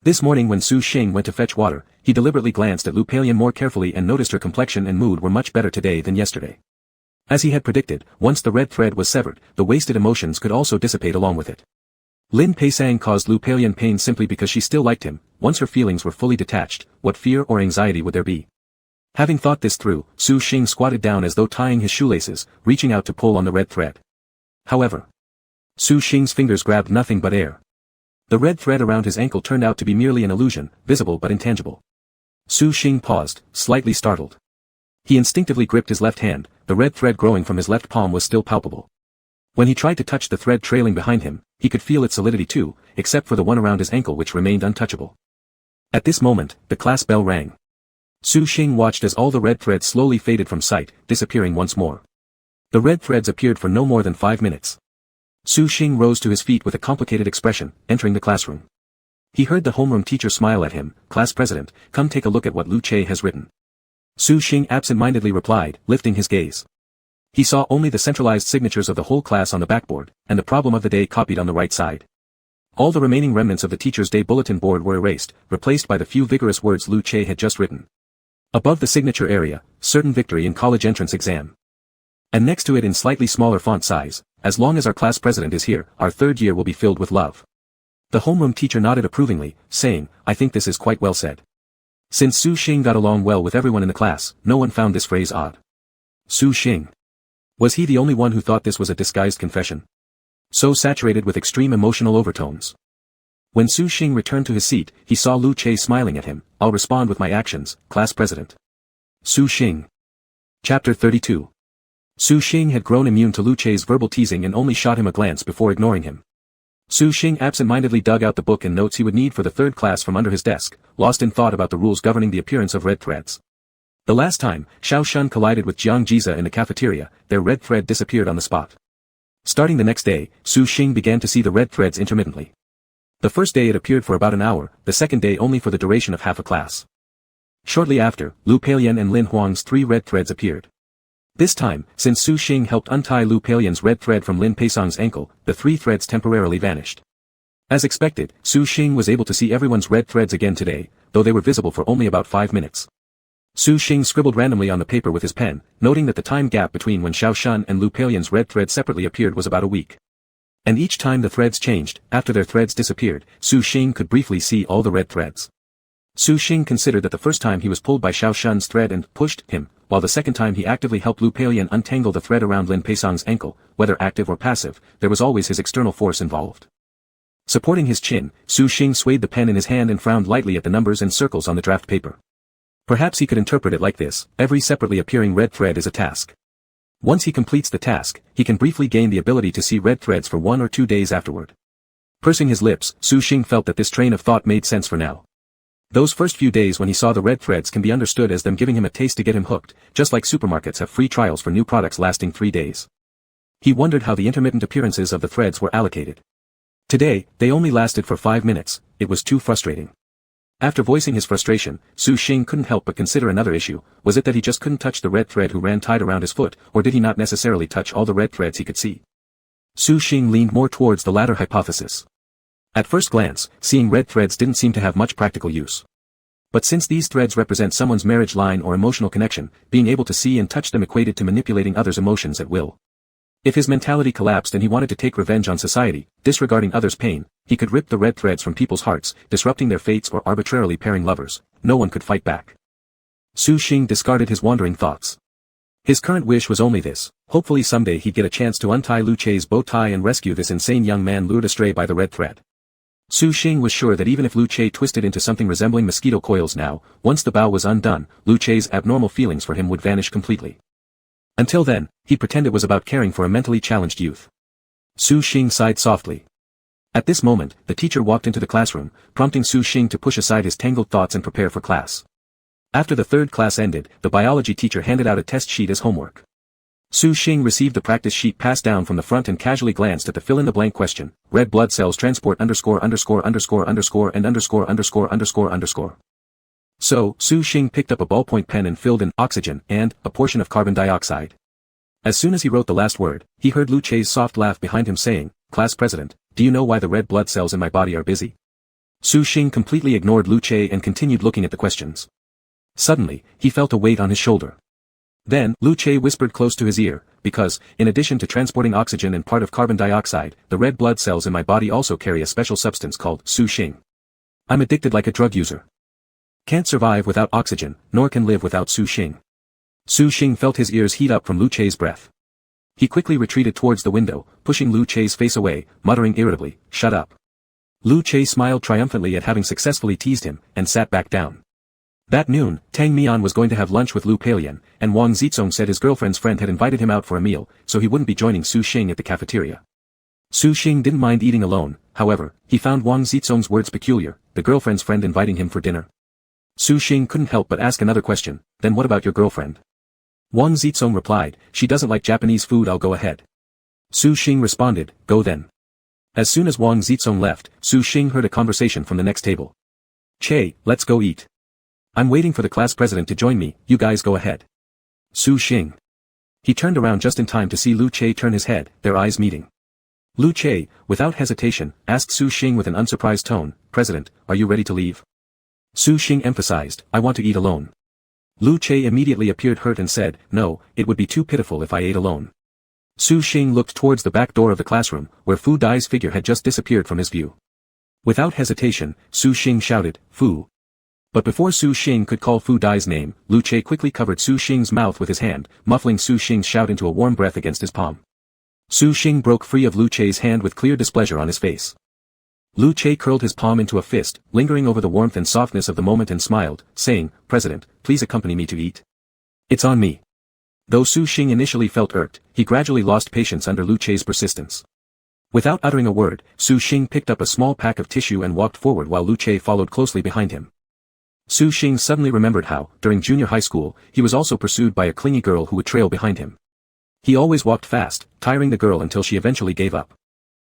This morning when Su Xing went to fetch water, he deliberately glanced at Lu Palian more carefully and noticed her complexion and mood were much better today than yesterday. As he had predicted, once the red thread was severed, the wasted emotions could also dissipate along with it. Lin Peisang caused Lu Palian pain simply because she still liked him. Once her feelings were fully detached, what fear or anxiety would there be? Having thought this through, Su Xing squatted down as though tying his shoelaces, reaching out to pull on the red thread. However, Su Xing's fingers grabbed nothing but air. The red thread around his ankle turned out to be merely an illusion, visible but intangible. Su Xing paused, slightly startled. He instinctively gripped his left hand, the red thread growing from his left palm was still palpable. When he tried to touch the thread trailing behind him, he could feel its solidity too, except for the one around his ankle which remained untouchable. At this moment, the class bell rang. Su Xing watched as all the red threads slowly faded from sight, disappearing once more. The red threads appeared for no more than 5 minutes. Su Xing rose to his feet with a complicated expression, entering the classroom. He heard the homeroom teacher smile at him, "Class president, come take a look at what Lu Che has written." Su Xing absent-mindedly replied, lifting his gaze. He saw only the centralized signatures of the whole class on the backboard, and the problem of the day copied on the right side. All the remaining remnants of the teacher's day bulletin board were erased, replaced by the few vigorous words Lu Che had just written. Above the signature area, certain victory in college entrance exam. And next to it in slightly smaller font size, as long as our class president is here, our third year will be filled with love. The homeroom teacher nodded approvingly, saying, "I think this is quite well said." Since Su Xing got along well with everyone in the class, no one found this phrase odd. Su Xing. Was he the only one who thought this was a disguised confession? So saturated with extreme emotional overtones. When Su Xing returned to his seat, he saw Lu Che smiling at him. "I'll respond with my actions, class president." Su Xing. Chapter 32. Su Xing had grown immune to Lu Che's verbal teasing and only shot him a glance before ignoring him. Su Xing absent-mindedly dug out the book and notes he would need for the third class from under his desk, lost in thought about the rules governing the appearance of red threads. The last time, Xiao Shun collided with Jiang Jiza in the cafeteria, their red thread disappeared on the spot. Starting the next day, Su Xing began to see the red threads intermittently. The first day it appeared for about an hour, the second day only for the duration of half a class. Shortly after, Lu Palian and Lin Huang's 3 red threads appeared. This time, since Su Xing helped untie Lu Palian's red thread from Lin Peisang's ankle, the 3 threads temporarily vanished. As expected, Su Xing was able to see everyone's red threads again today, though they were visible for only about 5 minutes. Su Xing scribbled randomly on the paper with his pen, noting that the time gap between when Xiao Shun and Lu Palian's red thread separately appeared was about a week. And each time the threads changed, after their threads disappeared, Su Xing could briefly see all the red threads. Su Xing considered that the first time he was pulled by Xiao Shun's thread and pushed him, while the second time he actively helped Lu Palian untangle the thread around Lin Peisang's ankle, whether active or passive, there was always his external force involved. Supporting his chin, Su Xing swayed the pen in his hand and frowned lightly at the numbers and circles on the draft paper. Perhaps he could interpret it like this: every separately appearing red thread is a task. Once he completes the task, he can briefly gain the ability to see red threads for 1 or 2 days afterward. Pursing his lips, Su Xing felt that this train of thought made sense for now. Those first few days when he saw the red threads can be understood as them giving him a taste to get him hooked, just like supermarkets have free trials for new products lasting 3 days. He wondered how the intermittent appearances of the threads were allocated. Today, they only lasted for 5 minutes, it was too frustrating. After voicing his frustration, Su Xing couldn't help but consider another issue. Was it that he just couldn't touch the red thread who ran tied around his foot, or did he not necessarily touch all the red threads he could see? Su Xing leaned more towards the latter hypothesis. At first glance, seeing red threads didn't seem to have much practical use. But since these threads represent someone's marriage line or emotional connection, being able to see and touch them equated to manipulating others' emotions at will. If his mentality collapsed and he wanted to take revenge on society, disregarding others' pain, he could rip the red threads from people's hearts, disrupting their fates or arbitrarily pairing lovers. No one could fight back. Su Xing discarded his wandering thoughts. His current wish was only this: hopefully someday he'd get a chance to untie Lu Chei's bow tie and rescue this insane young man lured astray by the red thread. Su Xing was sure that even if Lu Chei twisted into something resembling mosquito coils now, once the bow was undone, Lu Chei's abnormal feelings for him would vanish completely. Until then, he'd pretend it was about caring for a mentally challenged youth. Su Xing sighed softly. At this moment, the teacher walked into the classroom, prompting Su Xing to push aside his tangled thoughts and prepare for class. After the third class ended, the biology teacher handed out a test sheet as homework. Su Xing received the practice sheet passed down from the front and casually glanced at the fill-in-the-blank question: red blood cells transport underscore. So, Su Xing picked up a ballpoint pen and filled in oxygen and a portion of carbon dioxide. As soon as he wrote the last word, he heard Lu Chei's soft laugh behind him saying, "Class president, do you know why the red blood cells in my body are busy?" Su Xing completely ignored Lu Chei and continued looking at the questions. Suddenly, he felt a weight on his shoulder. Then, Lu Chei whispered close to his ear, "Because, in addition to transporting oxygen and part of carbon dioxide, the red blood cells in my body also carry a special substance called Su Xing. I'm addicted like a drug user. Can't survive without oxygen, nor can live without Su Xing." Su Xing felt his ears heat up from Lu Chei's breath. He quickly retreated towards the window, pushing Lu Chei's face away, muttering irritably, "Shut up." Lu Chei smiled triumphantly at having successfully teased him, and sat back down. That noon, Tang Mian was going to have lunch with Lu Peilian, and Wang Zizong said his girlfriend's friend had invited him out for a meal, so he wouldn't be joining Su Xing at the cafeteria. Su Xing didn't mind eating alone, however, he found Wang Zizong's words peculiar, the girlfriend's friend inviting him for dinner. Su Xing couldn't help but ask another question: "Then what about your girlfriend?" Wang Zizong replied, "She doesn't like Japanese food. I'll go ahead." Su Xing responded, "Go then." As soon as Wang Zizong left, Su Xing heard a conversation from the next table. "Che, let's go eat. I'm waiting for the class president to join me, you guys go ahead." Su Xing. He turned around just in time to see Lu Chei turn his head, their eyes meeting. Lu Chei, without hesitation, asked Su Xing with an unsurprised tone, "President, are you ready to leave?" Su Xing emphasized, "I want to eat alone." Lu Chei immediately appeared hurt and said, "No, it would be too pitiful if I ate alone." Su Xing looked towards the back door of the classroom, where Fu Dai's figure had just disappeared from his view. Without hesitation, Su Xing shouted, "Fu." But before Su Xing could call Fu Dai's name, Lu Chei quickly covered Su Xing's mouth with his hand, muffling Su Xing's shout into a warm breath against his palm. Su Xing broke free of Lu Chei's hand with clear displeasure on his face. Lu Chei curled his palm into a fist, lingering over the warmth and softness of the moment and smiled, saying, "President, please accompany me to eat. It's on me." Though Su Xing initially felt irked, he gradually lost patience under Lu Chei's persistence. Without uttering a word, Su Xing picked up a small pack of tissue and walked forward while Lu Chei followed closely behind him. Su Xing suddenly remembered how, during junior high school, he was also pursued by a clingy girl who would trail behind him. He always walked fast, tiring the girl until she eventually gave up.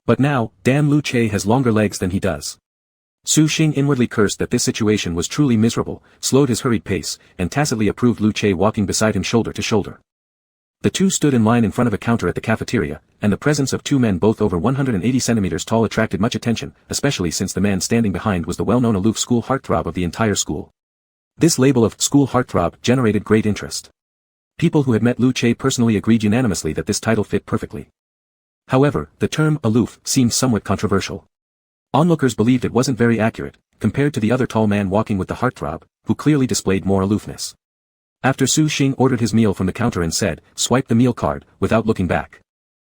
But now, damn, Lu Chei has longer legs than he does. Su Xing inwardly cursed that this situation was truly miserable, slowed his hurried pace, and tacitly approved Lu Chei walking beside him shoulder to shoulder. The two stood in line in front of a counter at the cafeteria, and the presence of two men both over 180 centimeters tall attracted much attention, especially since the man standing behind was the well-known aloof school heartthrob of the entire school. This label of school heartthrob generated great interest. People who had met Lu Chei personally agreed unanimously that this title fit perfectly. However, the term aloof seemed somewhat controversial. Onlookers believed it wasn't very accurate, compared to the other tall man walking with the heartthrob, who clearly displayed more aloofness. After Su Xing ordered his meal from the counter and said, "Swipe the meal card," without looking back.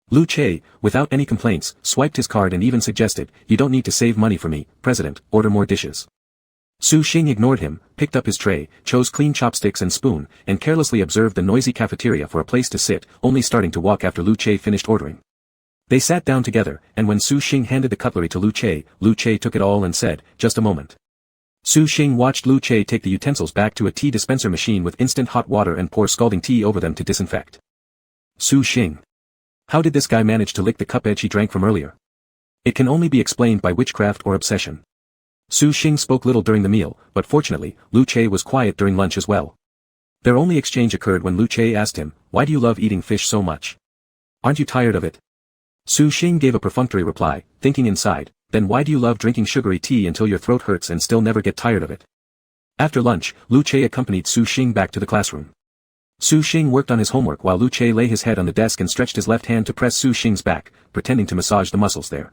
Lu Chei, without any complaints, swiped his card and even suggested, "You don't need to save money for me, President, order more dishes." Su Xing ignored him, picked up his tray, chose clean chopsticks and spoon, and carelessly observed the noisy cafeteria for a place to sit, only starting to walk after Lu Chei finished ordering. They sat down together, and when Su Xing handed the cutlery to Lu Chei took it all and said, "Just a moment." Su Xing watched Lu Chei take the utensils back to a tea dispenser machine with instant hot water and pour scalding tea over them to disinfect. Su Xing. How did this guy manage to lick the cup edge he drank from earlier? It can only be explained by witchcraft or obsession. Su Xing spoke little during the meal, but fortunately, Lu Chei was quiet during lunch as well. Their only exchange occurred when Lu Chei asked him, "Why do you love eating fish so much? Aren't you tired of it?" Su Xing gave a perfunctory reply, thinking inside, "Then why do you love drinking sugary tea until your throat hurts and still never get tired of it?" After lunch, Lu Che accompanied Su Xing back to the classroom. Su Xing worked on his homework while Lu Che lay his head on the desk and stretched his left hand to press Su Xing's back, pretending to massage the muscles there.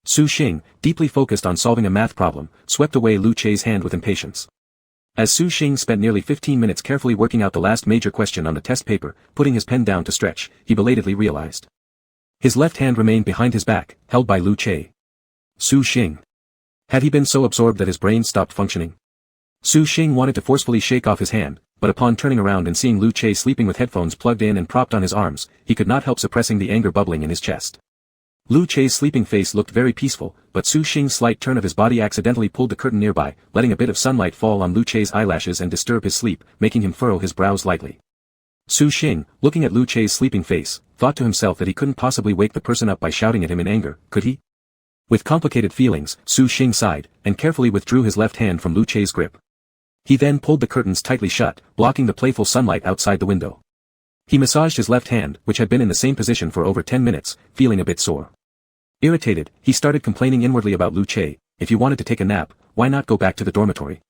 Su Xing, deeply focused on solving a math problem, swept away Lu Che's hand with impatience. As Su Xing spent nearly 15 minutes carefully working out the last major question on the test paper, putting his pen down to stretch, he belatedly realized. His left hand remained behind his back, held by Lu Che. Su Xing. Had he been so absorbed that his brain stopped functioning? Su Xing wanted to forcefully shake off his hand, but upon turning around and seeing Lu Che sleeping with headphones plugged in and propped on his arms, he could not help suppressing the anger bubbling in his chest. Lu Che's sleeping face looked very peaceful, but Su Xing's slight turn of his body accidentally pulled the curtain nearby, letting a bit of sunlight fall on Lu Che's eyelashes and disturb his sleep, making him furrow his brows lightly. Su Xing, looking at Lu Che's sleeping face, thought to himself that he couldn't possibly wake the person up by shouting at him in anger, could he? With complicated feelings, Su Xing sighed, and carefully withdrew his left hand from Lu Che's grip. He then pulled the curtains tightly shut, blocking the playful sunlight outside the window. He massaged his left hand, which had been in the same position for over 10 minutes, feeling a bit sore. Irritated, he started complaining inwardly about Lu Che. If you wanted to take a nap, why not go back to the dormitory?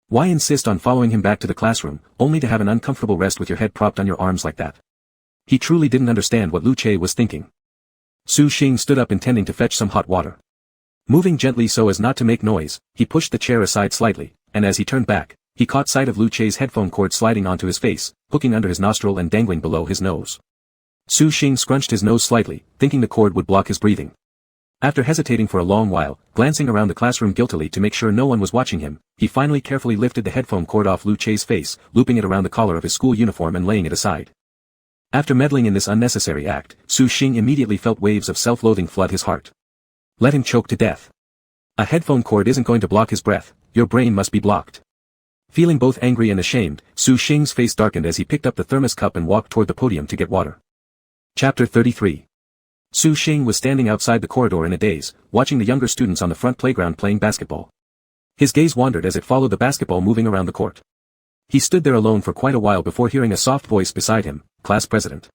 Why insist on following him back to the classroom, only to have an uncomfortable rest with your head propped on your arms like that? He truly didn't understand what Lu Che was thinking. Su Xing stood up intending to fetch some hot water. Moving gently so as not to make noise, he pushed the chair aside slightly, and as he turned back, he caught sight of Lu Che's headphone cord sliding onto his face, hooking under his nostril and dangling below his nose. Su Xing scrunched his nose slightly, thinking the cord would block his breathing. After hesitating for a long while, glancing around the classroom guiltily to make sure no one was watching him, he finally carefully lifted the headphone cord off Lu Che's face, looping it around the collar of his school uniform and laying it aside. After meddling in this unnecessary act, Su Xing immediately felt waves of self-loathing flood his heart. Let him choke to death. A headphone cord isn't going to block his breath, your brain must be blocked. Feeling both angry and ashamed, Su Xing's face darkened as he picked up the thermos cup and walked toward the podium to get water. Chapter 33. Su Xing was standing outside the corridor in a daze, watching the younger students on the front playground playing basketball. His gaze wandered as it followed the basketball moving around the court. He stood there alone for quite a while before hearing a soft voice beside him, class president.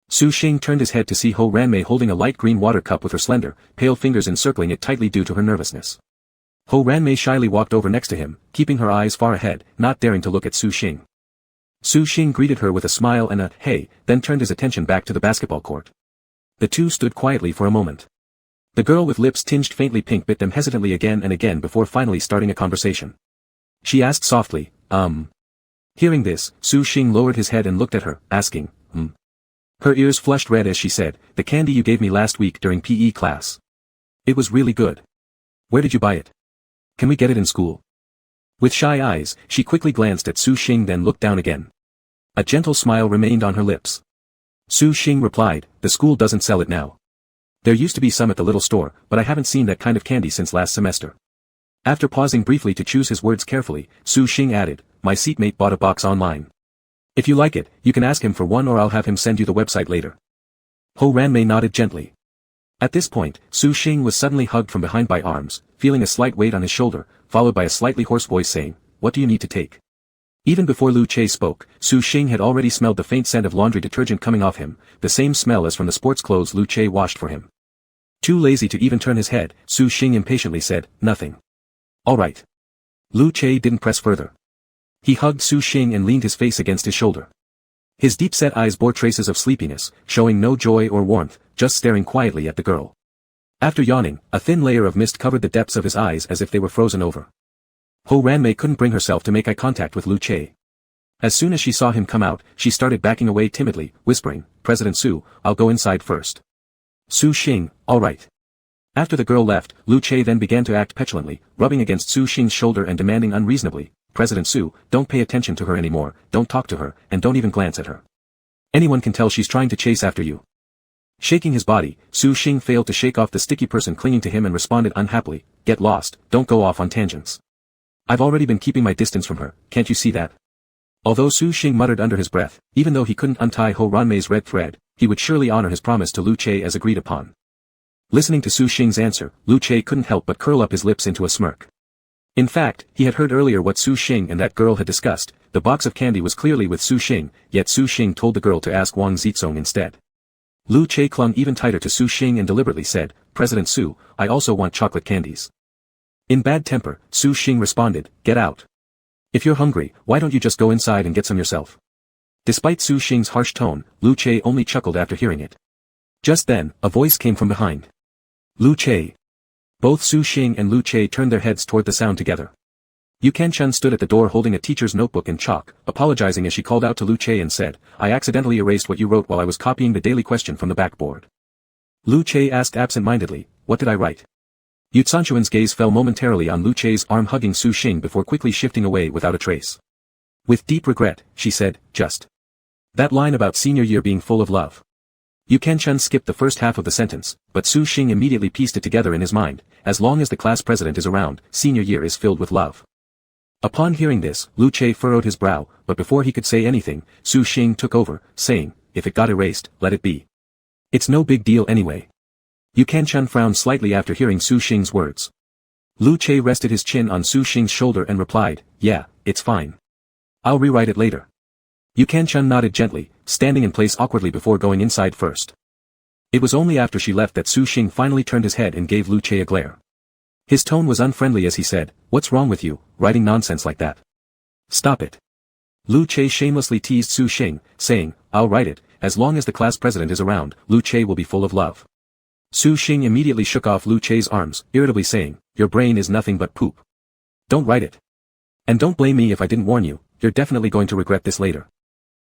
Su Xing turned his head to see Ho Ranmei holding a light green water cup with her slender, pale fingers encircling it tightly due to her nervousness. Ho Ranmei shyly walked over next to him, keeping her eyes far ahead, not daring to look at Su Xing. Su Xing greeted her with a smile and a, hey, then turned his attention back to the basketball court. The two stood quietly for a moment. The girl with lips tinged faintly pink bit them hesitantly again and again before finally starting a conversation. She asked softly, Hearing this, Su Xing lowered his head and looked at her, asking, Her ears flushed red as she said, the candy you gave me last week during PE class. It was really good. Where did you buy it? Can we get it in school? With shy eyes, she quickly glanced at Su Xing then looked down again. A gentle smile remained on her lips. Su Xing replied, the school doesn't sell it now. There used to be some at the little store, but I haven't seen that kind of candy since last semester. After pausing briefly to choose his words carefully, Su Xing added, my seatmate bought a box online. If you like it, you can ask him for one or I'll have him send you the website later. Ho Ranmei nodded gently. At this point, Su Xing was suddenly hugged from behind by arms, feeling a slight weight on his shoulder, followed by a slightly hoarse voice saying, what do you need to take? Even before Lu Che spoke, Su Xing had already smelled the faint scent of laundry detergent coming off him, the same smell as from the sports clothes Lu Che washed for him. Too lazy to even turn his head, Su Xing impatiently said, nothing. All right. Lu Che didn't press further. He hugged Su Xing and leaned his face against his shoulder. His deep-set eyes bore traces of sleepiness, showing no joy or warmth, just staring quietly at the girl. After yawning, a thin layer of mist covered the depths of his eyes as if they were frozen over. Ho Ranmei couldn't bring herself to make eye contact with Lu Che. As soon as she saw him come out, she started backing away timidly, whispering, President Su, I'll go inside first. Su Xing, all right. After the girl left, Lu Che then began to act petulantly, rubbing against Su Xing's shoulder and demanding unreasonably, President Su, don't pay attention to her anymore, don't talk to her, and don't even glance at her. Anyone can tell she's trying to chase after you. Shaking his body, Su Xing failed to shake off the sticky person clinging to him and responded unhappily, get lost, don't go off on tangents. I've already been keeping my distance from her, can't you see that? Although Su Xing muttered under his breath, even though he couldn't untie Ho Ranmei's red thread, he would surely honor his promise to Lu Che as agreed upon. Listening to Su Xing's answer, Lu Che couldn't help but curl up his lips into a smirk. In fact, he had heard earlier what Su Xing and that girl had discussed, the box of candy was clearly with Su Xing, yet Su Xing told the girl to ask Wang Zizong instead. Lu Che clung even tighter to Su Xing and deliberately said, President Su, I also want chocolate candies. In bad temper, Su Xing responded, get out. If you're hungry, why don't you just go inside and get some yourself? Despite Su Xing's harsh tone, Lu Che only chuckled after hearing it. Just then, a voice came from behind. Lu Che. Both Su Xing and Lu Che turned their heads toward the sound together. Yu Kanchun stood at the door holding a teacher's notebook and chalk, apologizing as she called out to Lu Che and said, I accidentally erased what you wrote while I was copying the daily question from the backboard. Lu Che asked absent-mindedly, what did I write? Yu Canshuan's gaze fell momentarily on Lu Che's arm hugging Su Xing before quickly shifting away without a trace. With deep regret, she said, just. That line about senior year being full of love. Yu Kanchun skipped the first half of the sentence, but Su Xing immediately pieced it together in his mind, as long as the class president is around, senior year is filled with love. Upon hearing this, Lu Che furrowed his brow, but before he could say anything, Su Xing took over, saying, if it got erased, let it be. It's no big deal anyway. Yu Kanchun frowned slightly after hearing Su Xing's words. Lu Che rested his chin on Su Xing's shoulder and replied, yeah, it's fine. I'll rewrite it later. Yu Kanchun nodded gently, standing in place awkwardly before going inside first. It was only after she left that Su Xing finally turned his head and gave Lu Che a glare. His tone was unfriendly as he said, what's wrong with you, writing nonsense like that? Stop it. Lu Che shamelessly teased Su Xing, saying, I'll write it, as long as the class president is around, Lu Che will be full of love. Su Xing immediately shook off Lu Che's arms, irritably saying, your brain is nothing but poop. Don't write it. And don't blame me if I didn't warn you, you're definitely going to regret this later.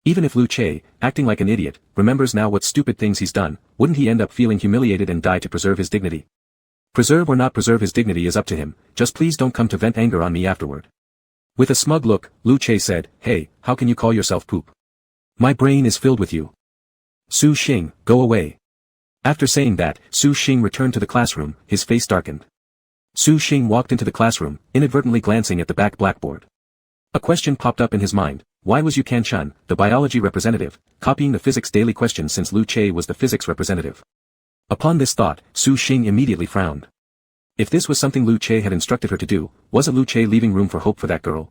Even if Lu Che, acting like an idiot, remembers now what stupid things he's done, wouldn't he end up feeling humiliated and die to preserve his dignity? Preserve or not preserve his dignity is up to him, just please don't come to vent anger on me afterward. With a smug look, Lu Che said, hey, how can you call yourself poop? My brain is filled with you. Su Xing, go away. After saying that, Su Xing returned to the classroom, his face darkened. Su Xing walked into the classroom, inadvertently glancing at the back blackboard. A question popped up in his mind, why was Yu Kanchun, the biology representative, copying the physics daily questions since Lu Che was the physics representative? Upon this thought, Su Xing immediately frowned. If this was something Lu Che had instructed her to do, wasn't Lu Che leaving room for hope for that girl?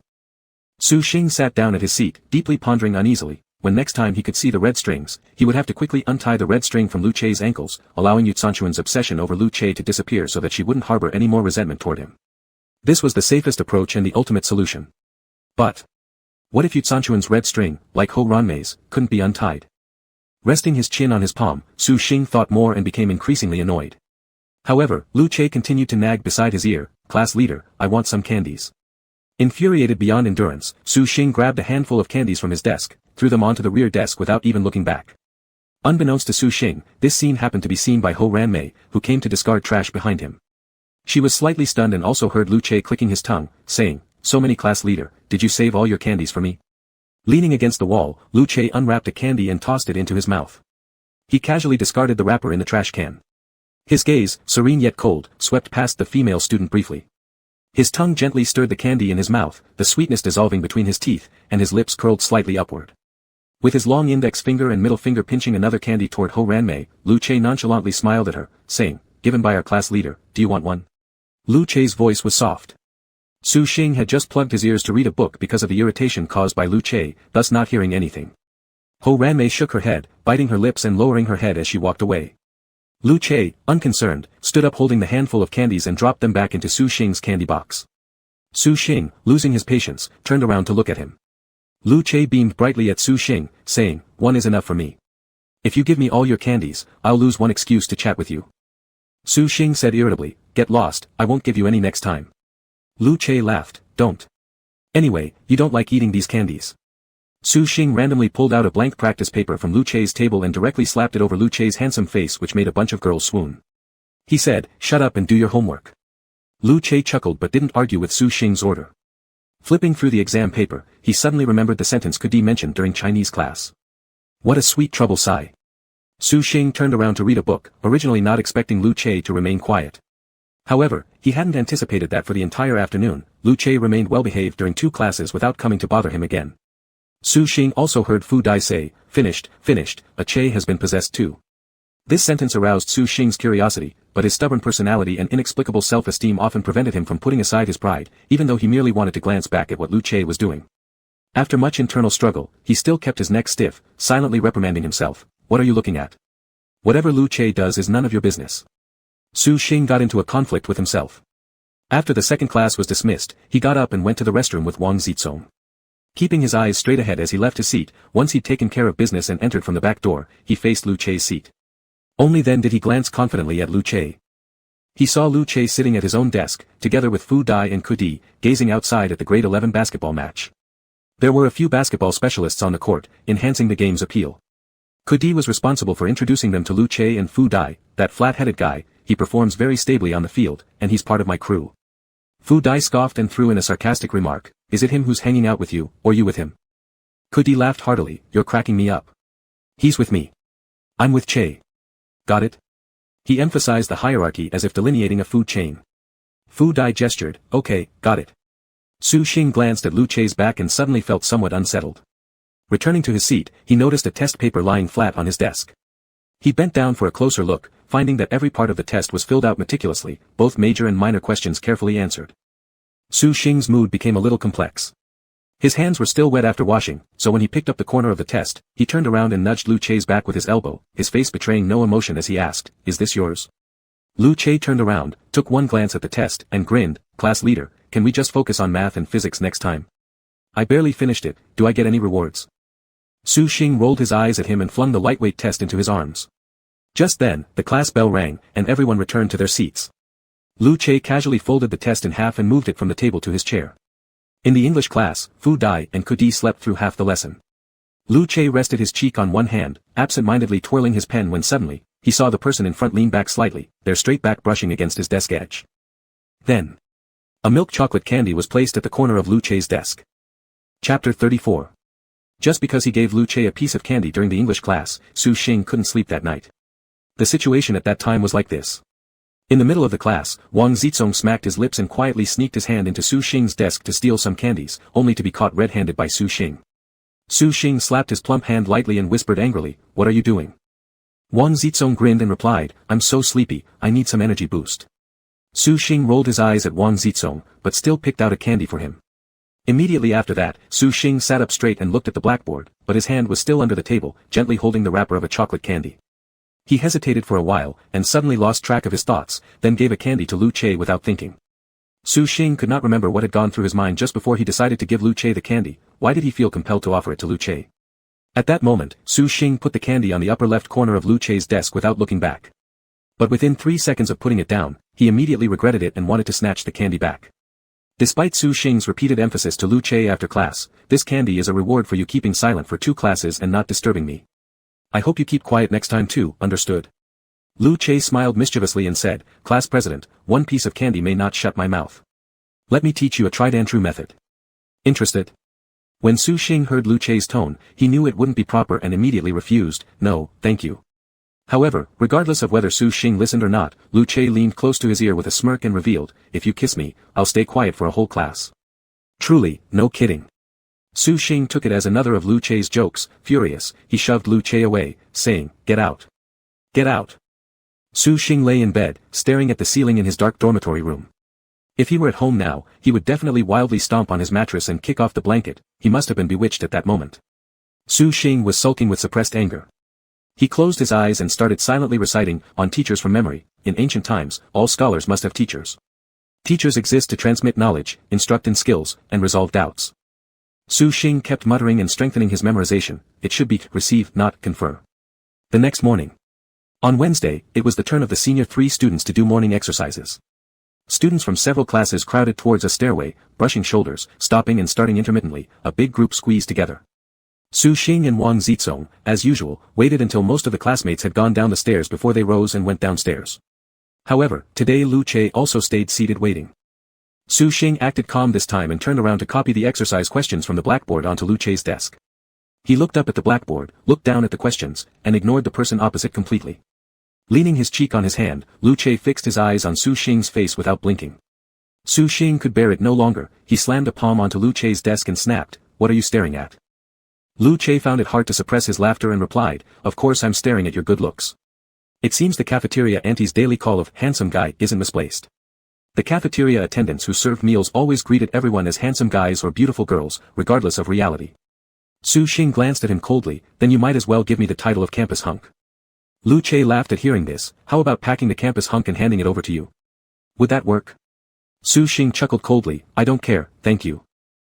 Su Xing sat down at his seat, deeply pondering uneasily. When next time he could see the red strings, he would have to quickly untie the red string from Lu Che's ankles, allowing Yu Canshuan's obsession over Lu Che to disappear so that she wouldn't harbor any more resentment toward him. This was the safest approach and the ultimate solution. But what if Yu Canshuan's red string, like Ho Ranmei's, couldn't be untied? Resting his chin on his palm, Su Xing thought more and became increasingly annoyed. However, Lu Che continued to nag beside his ear, class leader, I want some candies. Infuriated beyond endurance, Su Xing grabbed a handful of candies from his desk, threw them onto the rear desk without even looking back. Unbeknownst to Su Xing, this scene happened to be seen by Ho Ranmei, who came to discard trash behind him. She was slightly stunned and also heard Lu Che clicking his tongue, saying, so many class leader, did you save all your candies for me? Leaning against the wall, Lu Che unwrapped a candy and tossed it into his mouth. He casually discarded the wrapper in the trash can. His gaze, serene yet cold, swept past the female student briefly. His tongue gently stirred the candy in his mouth, the sweetness dissolving between his teeth, and his lips curled slightly upward. With his long index finger and middle finger pinching another candy toward Ho Ranmei, Lu Che nonchalantly smiled at her, saying, given by our class leader, do you want one? Lu Che's voice was soft. Su Xing had just plugged his ears to read a book because of the irritation caused by Lu Che, thus not hearing anything. Ho Ranmei shook her head, biting her lips and lowering her head as she walked away. Lu Che, unconcerned, stood up holding the handful of candies and dropped them back into Su Xing's candy box. Su Xing, losing his patience, turned around to look at him. Lu Che beamed brightly at Su Xing, saying, one is enough for me. If you give me all your candies, I'll lose one excuse to chat with you. Su Xing said irritably, get lost, I won't give you any next time. Lu Che laughed, don't. Anyway, you don't like eating these candies. Su Xing randomly pulled out a blank practice paper from Lu Che's table and directly slapped it over Lu Che's handsome face, which made a bunch of girls swoon. He said, shut up and do your homework. Lu Che chuckled but didn't argue with Su Xing's order. Flipping through the exam paper, he suddenly remembered the sentence could be mentioned during Chinese class. What a sweet trouble sigh. Su Xing turned around to read a book, originally not expecting Lu Che to remain quiet. However, he hadn't anticipated that for the entire afternoon, Lu Che remained well-behaved during 2 classes without coming to bother him again. Su Xing also heard Fu Dai say, finished, a Che has been possessed too. This sentence aroused Su Xing's curiosity, but his stubborn personality and inexplicable self-esteem often prevented him from putting aside his pride, even though he merely wanted to glance back at what Lu Che was doing. After much internal struggle, he still kept his neck stiff, silently reprimanding himself, what are you looking at? Whatever Lu Che does is none of your business. Su Xing got into a conflict with himself. After the second class was dismissed, he got up and went to the restroom with Wang Zizong. Keeping his eyes straight ahead as he left his seat, once he'd taken care of business and entered from the back door, he faced Lu Che's seat. Only then did he glance confidently at Lu Che. He saw Lu Che sitting at his own desk, together with Fu Dai and Kudi, gazing outside at the grade 11 basketball match. There were a few basketball specialists on the court, enhancing the game's appeal. Kudi was responsible for introducing them to Lu Che and Fu Dai, that flat-headed guy. He performs very stably on the field, and he's part of my crew. Fu Dai scoffed and threw in a sarcastic remark, is it him who's hanging out with you, or you with him? Kudi laughed heartily, you're cracking me up. He's with me. I'm with Che. Got it? He emphasized the hierarchy as if delineating a food chain. Fu Dai gestured, okay, got it. Su Xing glanced at Lu Che's back and suddenly felt somewhat unsettled. Returning to his seat, he noticed a test paper lying flat on his desk. He bent down for a closer look, finding that every part of the test was filled out meticulously, both major and minor questions carefully answered. Su Xing's mood became a little complex. His hands were still wet after washing, so when he picked up the corner of the test, he turned around and nudged Lu Che's back with his elbow, his face betraying no emotion as he asked, is this yours? Lu Che turned around, took one glance at the test, and grinned, class leader, can we just focus on math and physics next time? I barely finished it, do I get any rewards? Su Xing rolled his eyes at him and flung the lightweight test into his arms. Just then, the class bell rang, and everyone returned to their seats. Lu Che casually folded the test in half and moved it from the table to his chair. In the English class, Fu Dai and Kudi slept through half the lesson. Lu Che rested his cheek on one hand, absent-mindedly twirling his pen when suddenly, he saw the person in front lean back slightly, their straight back brushing against his desk edge. Then, a milk chocolate candy was placed at the corner of Lu Che's desk. Chapter 34. Just because he gave Lu Che a piece of candy during the English class, Su Xing couldn't sleep that night. The situation at that time was like this. In the middle of the class, Wang Zizong smacked his lips and quietly sneaked his hand into Su Xing's desk to steal some candies, only to be caught red-handed by Su Xing. Su Xing slapped his plump hand lightly and whispered angrily, what are you doing? Wang Zizong grinned and replied, I'm so sleepy, I need some energy boost. Su Xing rolled his eyes at Wang Zizong, but still picked out a candy for him. Immediately after that, Su Xing sat up straight and looked at the blackboard, but his hand was still under the table, gently holding the wrapper of a chocolate candy. He hesitated for a while, and suddenly lost track of his thoughts, then gave a candy to Lu Che without thinking. Su Xing could not remember what had gone through his mind just before he decided to give Lu Che the candy. Why did he feel compelled to offer it to Lu Che? At that moment, Su Xing put the candy on the upper left corner of Lu Che's desk without looking back. But within 3 seconds of putting it down, he immediately regretted it and wanted to snatch the candy back. Despite Su Xing's repeated emphasis to Lu Che after class, this candy is a reward for you keeping silent for 2 classes and not disturbing me. I hope you keep quiet next time too, understood? Lu Che smiled mischievously and said, Class President, 1 piece of candy may not shut my mouth. Let me teach you a tried-and-true method. Interested? When Su Xing heard Lu Che's tone, he knew it wouldn't be proper and immediately refused, no, thank you. However, regardless of whether Su Xing listened or not, Lu Che leaned close to his ear with a smirk and revealed, if you kiss me, I'll stay quiet for a whole class. Truly, no kidding. Su Xing took it as another of Lu Che's jokes. Furious, he shoved Lu Che away, saying, get out. Get out. Su Xing lay in bed, staring at the ceiling in his dark dormitory room. If he were at home now, he would definitely wildly stomp on his mattress and kick off the blanket. He must have been bewitched at that moment. Su Xing was sulking with suppressed anger. He closed his eyes and started silently reciting, on teachers from memory. In ancient times, all scholars must have teachers. Teachers exist to transmit knowledge, instruct in skills, and resolve doubts. Su Xing kept muttering and strengthening his memorization, it should be receive, not confer. The next morning. On Wednesday, it was the turn of the senior 3 students to do morning exercises. Students from several classes crowded towards a stairway, brushing shoulders, stopping and starting intermittently, a big group squeezed together. Su Xing and Wang Zizong, as usual, waited until most of the classmates had gone down the stairs before they rose and went downstairs. However, today Lu Che also stayed seated waiting. Su Xing acted calm this time and turned around to copy the exercise questions from the blackboard onto Lu Che's desk. He looked up at the blackboard, looked down at the questions, and ignored the person opposite completely. Leaning his cheek on his hand, Lu Che fixed his eyes on Su Xing's face without blinking. Su Xing could bear it no longer, he slammed a palm onto Lu Che's desk and snapped, what are you staring at? Lu Che found it hard to suppress his laughter and replied, of course I'm staring at your good looks. It seems the cafeteria auntie's daily call of handsome guy isn't misplaced. The cafeteria attendants who served meals always greeted everyone as handsome guys or beautiful girls, regardless of reality. Su Xing glanced at him coldly, then you might as well give me the title of campus hunk. Lu Che laughed at hearing this, how about packing the campus hunk and handing it over to you? Would that work? Su Xing chuckled coldly, I don't care, thank you.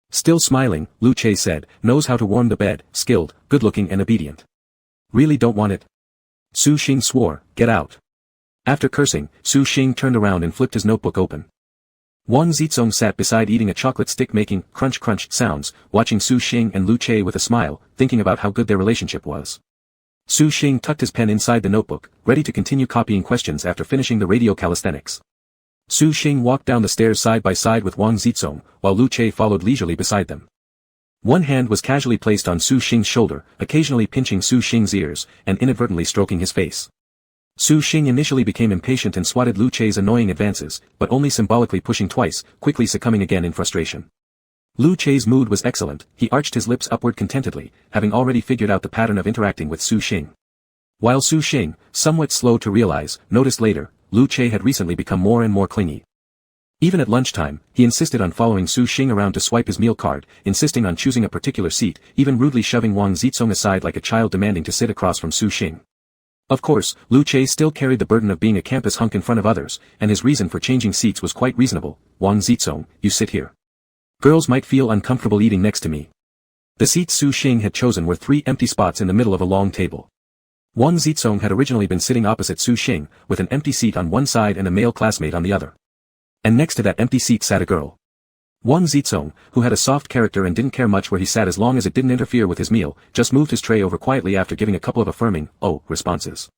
Still smiling, Lu Che said, knows how to warm the bed, skilled, good-looking and obedient. Really don't want it? Su Xing swore, get out. After cursing, Su Xing turned around and flipped his notebook open. Wang Zizong sat beside eating a chocolate stick making crunch sounds, watching Su Xing and Lu Che with a smile, thinking about how good their relationship was. Su Xing tucked his pen inside the notebook, ready to continue copying questions after finishing the radio calisthenics. Su Xing walked down the stairs side by side with Wang Zizong, while Lu Che followed leisurely beside them. One hand was casually placed on Su Xing's shoulder, occasionally pinching Su Xing's ears, and inadvertently stroking his face. Su Xing initially became impatient and swatted Lu Che's annoying advances, but only symbolically pushing twice, quickly succumbing again in frustration. Lu Che's mood was excellent, he arched his lips upward contentedly, having already figured out the pattern of interacting with Su Xing. While Su Xing, somewhat slow to realize, noticed later, Lu Che had recently become more and more clingy. Even at lunchtime, he insisted on following Su Xing around to swipe his meal card, insisting on choosing a particular seat, even rudely shoving Wang Zizong aside like a child demanding to sit across from Su Xing. Of course, Lu Che still carried the burden of being a campus hunk in front of others, and his reason for changing seats was quite reasonable. Wang Zizong, you sit here. Girls might feel uncomfortable eating next to me. The seats Su Xing had chosen were 3 empty spots in the middle of a long table. Wang Zizong had originally been sitting opposite Su Xing, with an empty seat on one side and a male classmate on the other. And next to that empty seat sat a girl. Wang Zizong, who had a soft character and didn't care much where he sat as long as it didn't interfere with his meal, just moved his tray over quietly after giving a couple of affirming, oh, responses.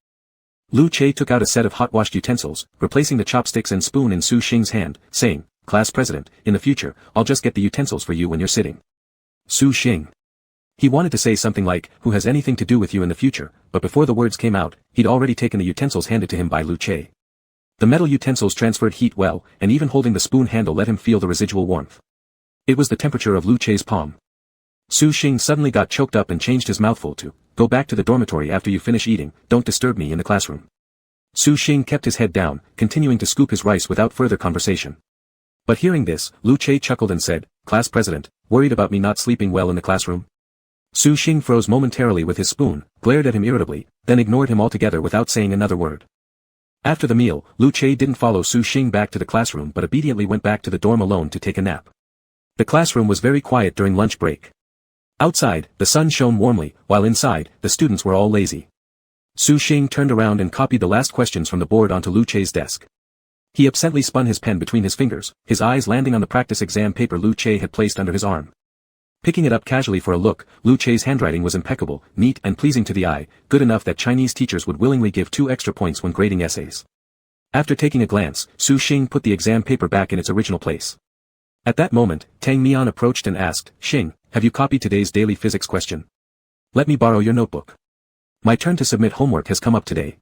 Lu Che took out a set of hot-washed utensils, replacing the chopsticks and spoon in Su Xing's hand, saying, Class President, in the future, I'll just get the utensils for you when you're sitting. Su Xing. He wanted to say something like, who has anything to do with you in the future, but before the words came out, he'd already taken the utensils handed to him by Lu Che. The metal utensils transferred heat well, and even holding the spoon handle let him feel the residual warmth. It was the temperature of Lu Che's palm. Su Xing suddenly got choked up and changed his mouthful to, go back to the dormitory after you finish eating, don't disturb me in the classroom. Su Xing kept his head down, continuing to scoop his rice without further conversation. But hearing this, Lu Che chuckled and said, Class President, worried about me not sleeping well in the classroom? Su Xing froze momentarily with his spoon, glared at him irritably, then ignored him altogether without saying another word. After the meal, Lu Che didn't follow Su Xing back to the classroom but obediently went back to the dorm alone to take a nap. The classroom was very quiet during lunch break. Outside, the sun shone warmly, while inside, the students were all lazy. Su Xing turned around and copied the last questions from the board onto Lu Che's desk. He absently spun his pen between his fingers, his eyes landing on the practice exam paper Lu Che had placed under his arm. Picking it up casually for a look, Lu Che's handwriting was impeccable, neat and pleasing to the eye, good enough that Chinese teachers would willingly give 2 extra points when grading essays. After taking a glance, Su Xing put the exam paper back in its original place. At that moment, Tang Mian approached and asked, Xing, have you copied today's daily physics question? Let me borrow your notebook. My turn to submit homework has come up today.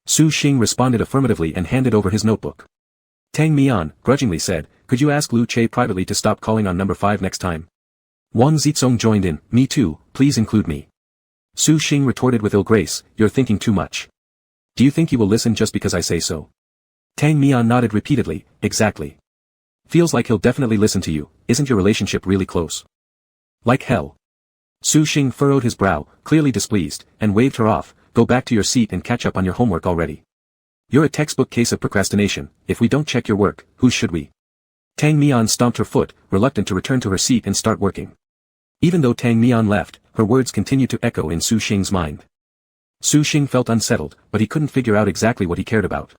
Su Xing responded affirmatively and handed over his notebook. Tang Mian, grudgingly said, could you ask Lu Che privately to stop calling on number 5 next time? Wang Zizong joined in, me too, please include me. Su Xing retorted with ill grace, you're thinking too much. Do you think he will listen just because I say so? Tang Mian nodded repeatedly, exactly. Feels like he'll definitely listen to you, isn't your relationship really close? Like hell. Su Xing furrowed his brow, clearly displeased, and waved her off, go back to your seat and catch up on your homework already. You're a textbook case of procrastination, if we don't check your work, whose should we? Tang Mian stomped her foot, reluctant to return to her seat and start working. Even though Tang Mian left, her words continued to echo in Su Xing's mind. Su Xing felt unsettled, but he couldn't figure out exactly what he cared about.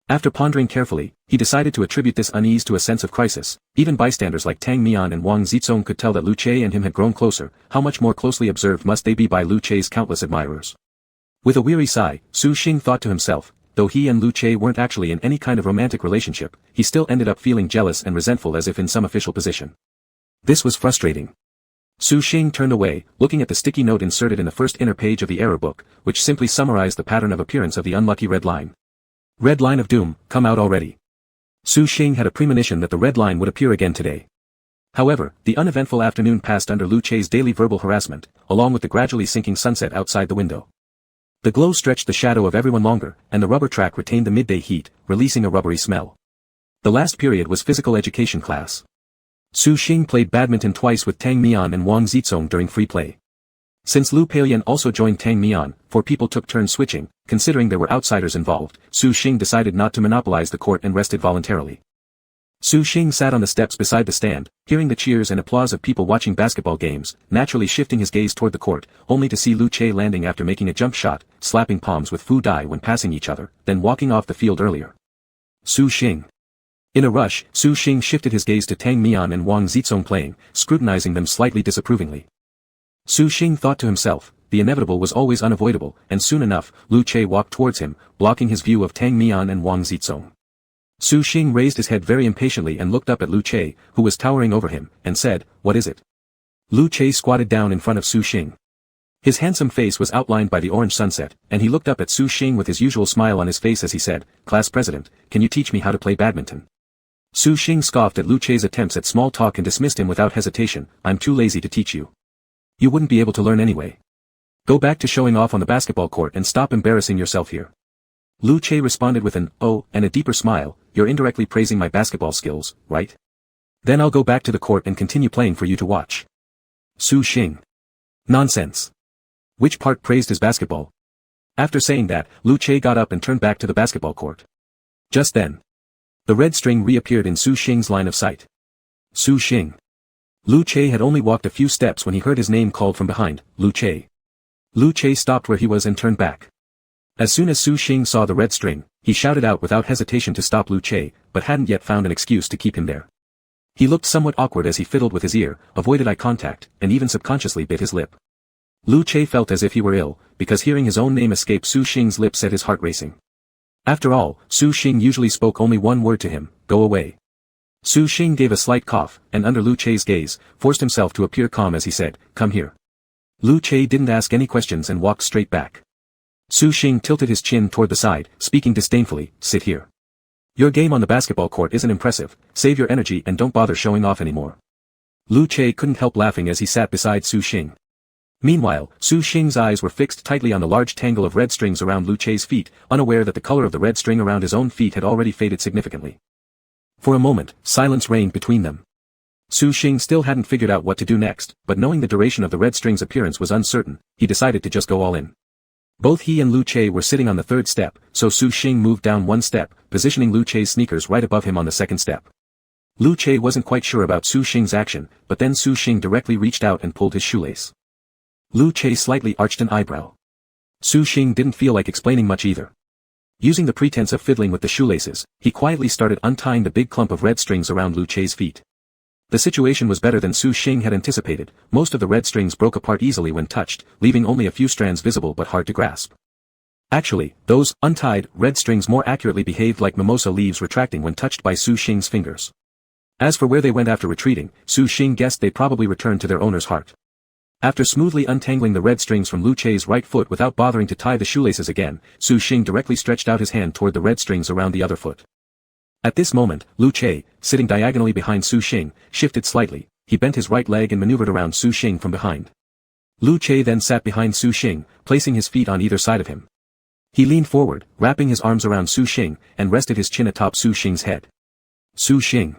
After pondering carefully, he decided to attribute this unease to a sense of crisis. Even bystanders like Tang Mian and Wang Zizong could tell that Lu Che and him had grown closer, how much more closely observed must they be by Lu Che's countless admirers. With a weary sigh, Su Xing thought to himself, though he and Lu Che weren't actually in any kind of romantic relationship, he still ended up feeling jealous and resentful as if in some official position. This was frustrating. Su Xing turned away, looking at the sticky note inserted in the first inner page of the error book, which simply summarized the pattern of appearance of the unlucky red line. Red line of doom, come out already. Su Xing had a premonition that the red line would appear again today. However, the uneventful afternoon passed under Lu Che's daily verbal harassment, along with the gradually sinking sunset outside the window. The glow stretched the shadow of everyone longer, and the rubber track retained the midday heat, releasing a rubbery smell. The last period was physical education class. Su Xing played badminton twice with Tang Mian and Wang Zizong during free play. Since Lu Peiyan also joined Tang Mian, 4 people took turns switching, considering there were outsiders involved, Su Xing decided not to monopolize the court and rested voluntarily. Su Xing sat on the steps beside the stand, hearing the cheers and applause of people watching basketball games, naturally shifting his gaze toward the court, only to see Lu Che landing after making a jump shot, slapping palms with Fu Dai when passing each other, then walking off the field earlier. Su Xing. In a rush, Su Xing shifted his gaze to Tang Mian and Wang Zizong playing, scrutinizing them slightly disapprovingly. Su Xing thought to himself, the inevitable was always unavoidable, and soon enough, Lu Che walked towards him, blocking his view of Tang Mian and Wang Zizong. Su Xing raised his head very impatiently and looked up at Lu Che, who was towering over him, and said, "What is it?" Lu Che squatted down in front of Su Xing. His handsome face was outlined by the orange sunset, and he looked up at Su Xing with his usual smile on his face as he said, "Class president, can you teach me how to play badminton?" Su Xing scoffed at Lu Che's attempts at small talk and dismissed him without hesitation, "I'm too lazy to teach you. You wouldn't be able to learn anyway. Go back to showing off on the basketball court and stop embarrassing yourself here." Lu Che responded with an, "Oh," and a deeper smile, "You're indirectly praising my basketball skills, right? Then I'll go back to the court and continue playing for you to watch." Su Xing. Nonsense. Which part praised his basketball? After saying that, Lu Che got up and turned back to the basketball court. Just then, the red string reappeared in Su Xing's line of sight. Su Xing. Lu Che had only walked a few steps when he heard his name called from behind, "Lu Che." Lu Che stopped where he was and turned back. As soon as Su Xing saw the red string, he shouted out without hesitation to stop Lu Che, but hadn't yet found an excuse to keep him there. He looked somewhat awkward as he fiddled with his ear, avoided eye contact, and even subconsciously bit his lip. Lu Che felt as if he were ill, because hearing his own name escape Su Xing's lips set his heart racing. After all, Su Xing usually spoke only one word to him, "Go away." Su Xing gave a slight cough, and under Lu Che's gaze, forced himself to appear calm as he said, "Come here." Lu Che didn't ask any questions and walked straight back. Su Xing tilted his chin toward the side, speaking disdainfully, "Sit here. Your game on the basketball court isn't impressive, save your energy and don't bother showing off anymore." Lu Che couldn't help laughing as he sat beside Su Xing. Meanwhile, Su Xing's eyes were fixed tightly on the large tangle of red strings around Lu Che's feet, unaware that the color of the red string around his own feet had already faded significantly. For a moment, silence reigned between them. Su Xing still hadn't figured out what to do next, but knowing the duration of the red string's appearance was uncertain, he decided to just go all in. Both he and Lu Che were sitting on the third step, so Su Xing moved down one step, positioning Lu Che's sneakers right above him on the second step. Lu Che wasn't quite sure about Su Xing's action, but then Su Xing directly reached out and pulled his shoelace. Lu Che slightly arched an eyebrow. Su Xing didn't feel like explaining much either. Using the pretense of fiddling with the shoelaces, he quietly started untying the big clump of red strings around Lu Che's feet. The situation was better than Su Xing had anticipated. Most of the red strings broke apart easily when touched, leaving only a few strands visible but hard to grasp. Actually, those untied red strings more accurately behaved like mimosa leaves retracting when touched by Su Xing's fingers. As for where they went after retreating, Su Xing guessed they probably returned to their owner's heart. After smoothly untangling the red strings from Lu Che's right foot without bothering to tie the shoelaces again, Su Xing directly stretched out his hand toward the red strings around the other foot. At this moment, Lu Che, sitting diagonally behind Su Xing, shifted slightly. He bent his right leg and maneuvered around Su Xing from behind. Lu Che then sat behind Su Xing, placing his feet on either side of him. He leaned forward, wrapping his arms around Su Xing, and rested his chin atop Su Xing's head. Su Xing.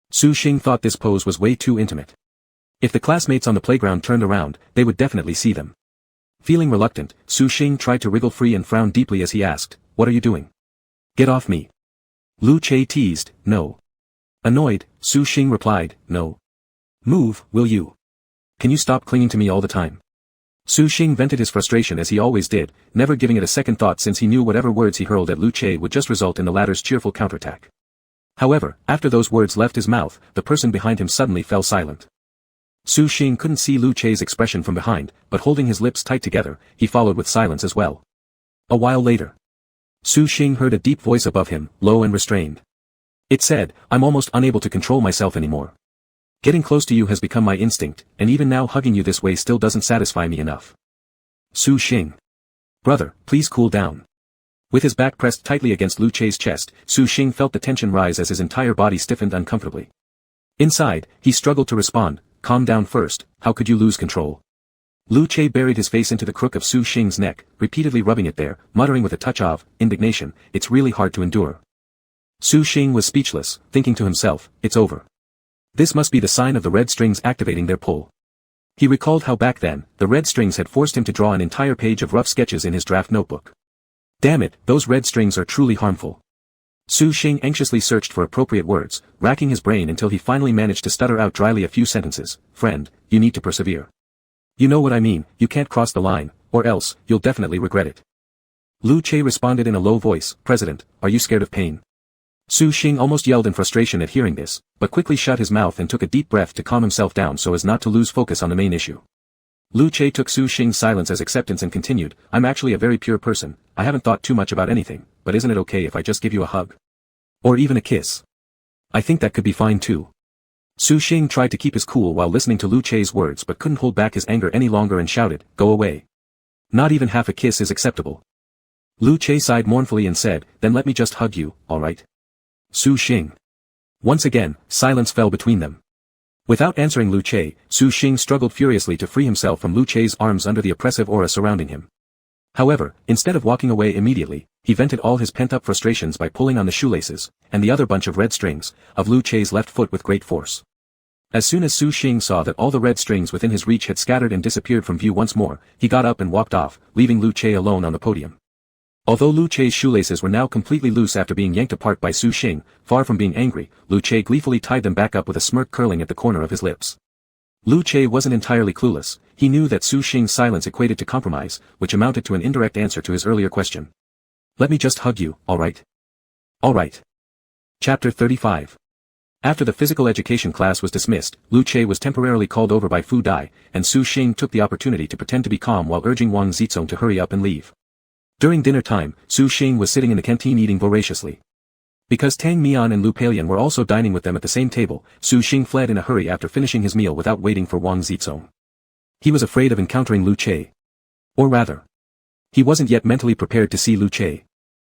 Su Xing thought this pose was way too intimate. If the classmates on the playground turned around, they would definitely see them. Feeling reluctant, Su Xing tried to wriggle free and frowned deeply as he asked, "What are you doing?" "Get off me." Lu Che teased, "No." Annoyed, Su Xing replied, "No. Move, will you? Can you stop clinging to me all the time?" Su Xing vented his frustration as he always did, never giving it a second thought since he knew whatever words he hurled at Lu Che would just result in the latter's cheerful counterattack. However, after those words left his mouth, the person behind him suddenly fell silent. Su Xing couldn't see Lu Che's expression from behind, but holding his lips tight together, he followed with silence as well. A while later, Su Xing heard a deep voice above him, low and restrained. It said, "I'm almost unable to control myself anymore. Getting close to you has become my instinct, and even now hugging you this way still doesn't satisfy me enough." Su Xing. "Brother, please cool down." With his back pressed tightly against Lu Che's chest, Su Xing felt the tension rise as his entire body stiffened uncomfortably. Inside, he struggled to respond, "Calm down first, how could you lose control?" Lu Che buried his face into the crook of Su Xing's neck, repeatedly rubbing it there, muttering with a touch of indignation, "It's really hard to endure." Su Xing was speechless, thinking to himself, "It's over. This must be the sign of the red strings activating their pull." He recalled how back then, the red strings had forced him to draw an entire page of rough sketches in his draft notebook. Damn it, those red strings are truly harmful. Su Xing anxiously searched for appropriate words, racking his brain until he finally managed to stutter out dryly a few sentences. Friend, you need to persevere. You know what I mean, you can't cross the line, or else, you'll definitely regret it. Lu Che responded in a low voice, President, are you scared of pain? Su Xing almost yelled in frustration at hearing this, but quickly shut his mouth and took a deep breath to calm himself down so as not to lose focus on the main issue. Lu Che took Su Xing's silence as acceptance and continued, I'm actually a very pure person, I haven't thought too much about anything, but isn't it okay if I just give you a hug? Or even a kiss? I think that could be fine too. Su Xing tried to keep his cool while listening to Lu Che's words but couldn't hold back his anger any longer and shouted, Go away. Not even half a kiss is acceptable. Lu Che sighed mournfully and said, Then let me just hug you, alright? Su Xing. Once again, silence fell between them. Without answering Lu Che, Su Xing struggled furiously to free himself from Lu Che's arms under the oppressive aura surrounding him. However, instead of walking away immediately, he vented all his pent-up frustrations by pulling on the shoelaces, and the other bunch of red strings, of Lu Che's left foot with great force. As soon as Su Xing saw that all the red strings within his reach had scattered and disappeared from view once more, he got up and walked off, leaving Lu Che alone on the podium. Although Lu Che's shoelaces were now completely loose after being yanked apart by Su Xing, far from being angry, Lu Che gleefully tied them back up with a smirk curling at the corner of his lips. Lu Che wasn't entirely clueless, he knew that Su Xing's silence equated to compromise, which amounted to an indirect answer to his earlier question. Let me just hug you, alright? Alright. Chapter 35. After the physical education class was dismissed, Lu Che was temporarily called over by Fu Dai, and Su Xing took the opportunity to pretend to be calm while urging Wang Zizong to hurry up and leave. During dinner time, Su Xing was sitting in the canteen eating voraciously. Because Tang Mian and Lu Peilian were also dining with them at the same table, Su Xing fled in a hurry after finishing his meal without waiting for Wang Zizong. He was afraid of encountering Lu Che. Or rather, he wasn't yet mentally prepared to see Lu Che.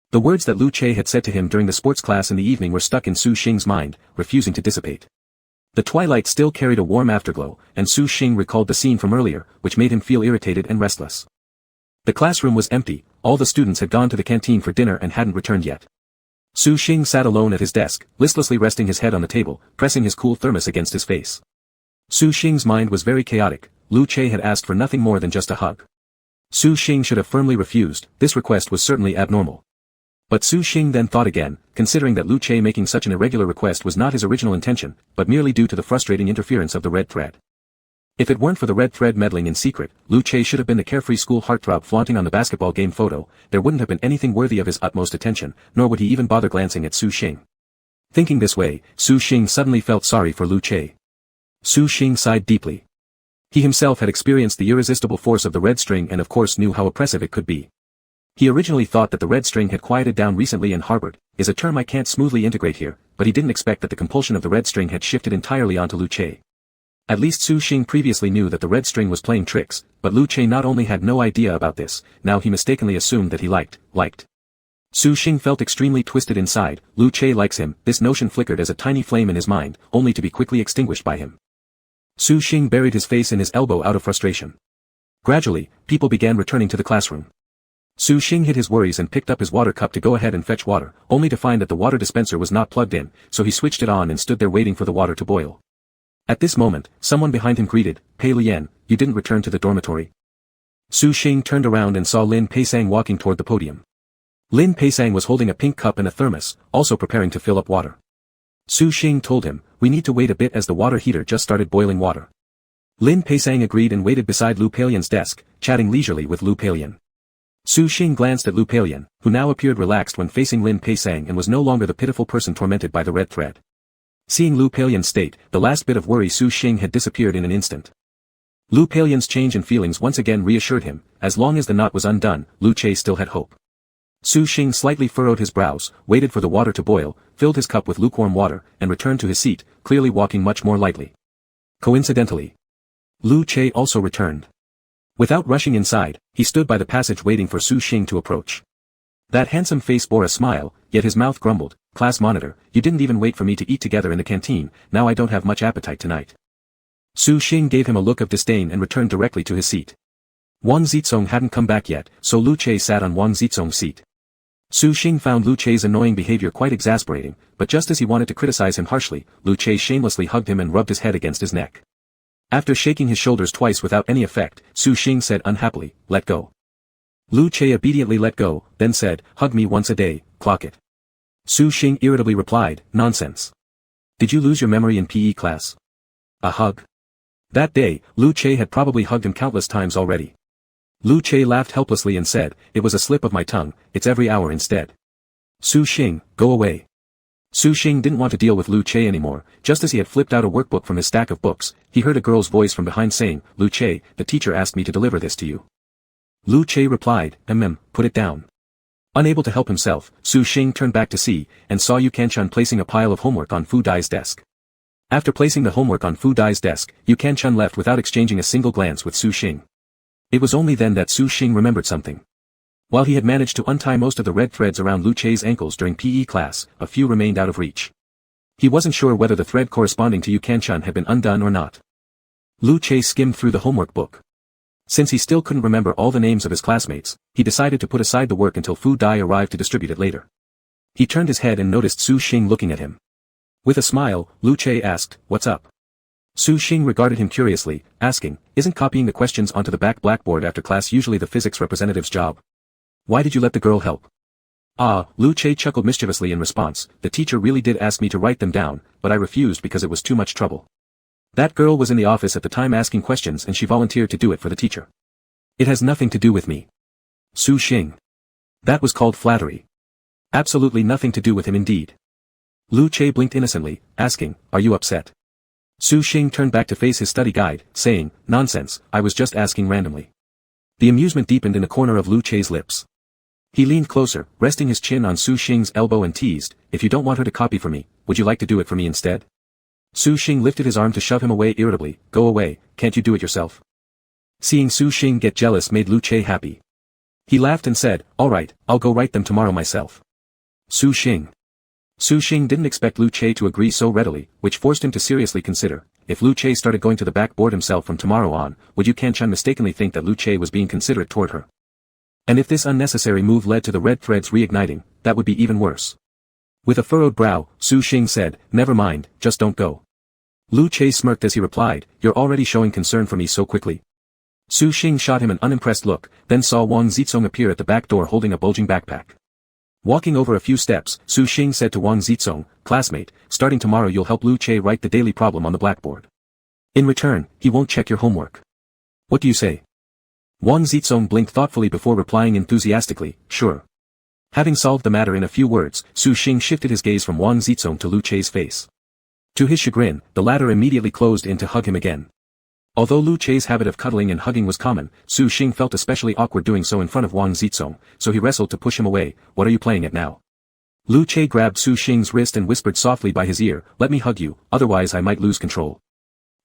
The words that Lu Che had said to him during the sports class in the evening were stuck in Su Xing's mind, refusing to dissipate. The twilight still carried a warm afterglow, and Su Xing recalled the scene from earlier, which made him feel irritated and restless. The classroom was empty, all the students had gone to the canteen for dinner and hadn't returned yet. Su Xing sat alone at his desk, listlessly resting his head on the table, pressing his cool thermos against his face. Su Xing's mind was very chaotic. Lu Che had asked for nothing more than just a hug. Su Xing should have firmly refused, this request was certainly abnormal. But Su Xing then thought again, considering that Lu Che making such an irregular request was not his original intention, but merely due to the frustrating interference of the red thread. If it weren't for the red thread meddling in secret, Lu Che should have been the carefree school heartthrob flaunting on the basketball game photo, there wouldn't have been anything worthy of his utmost attention, nor would he even bother glancing at Su Xing. Thinking this way, Su Xing suddenly felt sorry for Lu Che. Su Xing sighed deeply. He himself had experienced the irresistible force of the red string and of course knew how oppressive it could be. He originally thought that the red string had quieted down recently and harbored, is a term I can't smoothly integrate here, but he didn't expect that the compulsion of the red string had shifted entirely onto Lu Che. At least Su Xing previously knew that the red string was playing tricks, but Lu Che not only had no idea about this, now he mistakenly assumed that he liked. Su Xing felt extremely twisted inside, Lu Che likes him, this notion flickered as a tiny flame in his mind, only to be quickly extinguished by him. Su Xing buried his face in his elbow out of frustration. Gradually, people began returning to the classroom. Su Xing hid his worries and picked up his water cup to go ahead and fetch water, only to find that the water dispenser was not plugged in, so he switched it on and stood there waiting for the water to boil. At this moment, someone behind him greeted, Pei Lian, you didn't return to the dormitory. Su Xing turned around and saw Lin Peisang walking toward the podium. Lin Peisang was holding a pink cup and a thermos, also preparing to fill up water. Su Xing told him, we need to wait a bit as the water heater just started boiling water. Lin Peisang agreed and waited beside Lu Peilian's desk, chatting leisurely with Lu Peilian. Su Xing glanced at Lu Peilian, who now appeared relaxed when facing Lin Peisang and was no longer the pitiful person tormented by the red thread. Seeing Lu Peilian's state, the last bit of worry Su Xing had disappeared in an instant. Lu Peilian's change in feelings once again reassured him, as long as the knot was undone, Lu Che still had hope. Su Xing slightly furrowed his brows, waited for the water to boil, filled his cup with lukewarm water, and returned to his seat, clearly walking much more lightly. Coincidentally, Lu Che also returned. Without rushing inside, he stood by the passage waiting for Su Xing to approach. That handsome face bore a smile, yet his mouth grumbled, class monitor, you didn't even wait for me to eat together in the canteen, now I don't have much appetite tonight. Su Xing gave him a look of disdain and returned directly to his seat. Wang Zizong hadn't come back yet, so Lu Che sat on Wang Zizong's seat. Su Xing found Lu Che's annoying behavior quite exasperating, but just as he wanted to criticize him harshly, Lu Che shamelessly hugged him and rubbed his head against his neck. After shaking his shoulders twice without any effect, Su Xing said unhappily, let go. Lu Che obediently let go, then said, hug me once a day, clock it. Su Xing irritably replied, nonsense. Did you lose your memory in PE class? A hug? That day, Lu Che had probably hugged him countless times already. Lu Che laughed helplessly and said, it was a slip of my tongue, it's every hour instead. Su Xing, go away. Su Xing didn't want to deal with Lu Che anymore. Just as he had flipped out a workbook from his stack of books, he heard a girl's voice from behind saying, Lu Che, the teacher asked me to deliver this to you. Lu Che replied, put it down. Unable to help himself, Su Xing turned back to see, and saw Yu Kanchun placing a pile of homework on Fu Dai's desk. After placing the homework on Fu Dai's desk, Yu Kanchun left without exchanging a single glance with Su Xing. It was only then that Su Xing remembered something. While he had managed to untie most of the red threads around Lu Che's ankles during PE class, a few remained out of reach. He wasn't sure whether the thread corresponding to Yu Kanchun had been undone or not. Lu Che skimmed through the homework book. Since he still couldn't remember all the names of his classmates, he decided to put aside the work until Fu Dai arrived to distribute it later. He turned his head and noticed Su Xing looking at him. With a smile, Lu Che asked, what's up? Su Xing regarded him curiously, asking, isn't copying the questions onto the back blackboard after class usually the physics representative's job? Why did you let the girl help? Lu Che chuckled mischievously in response, the teacher really did ask me to write them down, but I refused because it was too much trouble. That girl was in the office at the time asking questions and she volunteered to do it for the teacher. It has nothing to do with me. Su Xing. That was called flattery. Absolutely nothing to do with him indeed. Lu Che blinked innocently, asking, are you upset? Su Xing turned back to face his study guide, saying, nonsense, I was just asking randomly. The amusement deepened in the corner of Lu Che's lips. He leaned closer, resting his chin on Su Xing's elbow and teased, if you don't want her to copy for me, would you like to do it for me instead? Su Xing lifted his arm to shove him away irritably, go away, can't you do it yourself? Seeing Su Xing get jealous made Lu Che happy. He laughed and said, alright, I'll go write them tomorrow myself. Su Xing. Su Xing didn't expect Lu Che to agree so readily, which forced him to seriously consider, if Lu Che started going to the backboard himself from tomorrow on, would Yu Kanchun mistakenly think that Lu Che was being considerate toward her? And if this unnecessary move led to the red threads reigniting, that would be even worse. With a furrowed brow, Su Xing said, never mind, just don't go. Lu Che smirked as he replied, you're already showing concern for me so quickly. Su Xing shot him an unimpressed look, then saw Wang Zizong appear at the back door holding a bulging backpack. Walking over a few steps, Su Xing said to Wang Zizong, classmate, starting tomorrow you'll help Lu Che write the daily problem on the blackboard. In return, he won't check your homework. What do you say? Wang Zizong blinked thoughtfully before replying enthusiastically, sure. Having solved the matter in a few words, Su Xing shifted his gaze from Wang Zizong to Lu Che's face. To his chagrin, the latter immediately closed in to hug him again. Although Lu Che's habit of cuddling and hugging was common, Su Xing felt especially awkward doing so in front of Wang Zizong, so he wrestled to push him away, what are you playing at now? Lu Che grabbed Su Xing's wrist and whispered softly by his ear, let me hug you, otherwise I might lose control.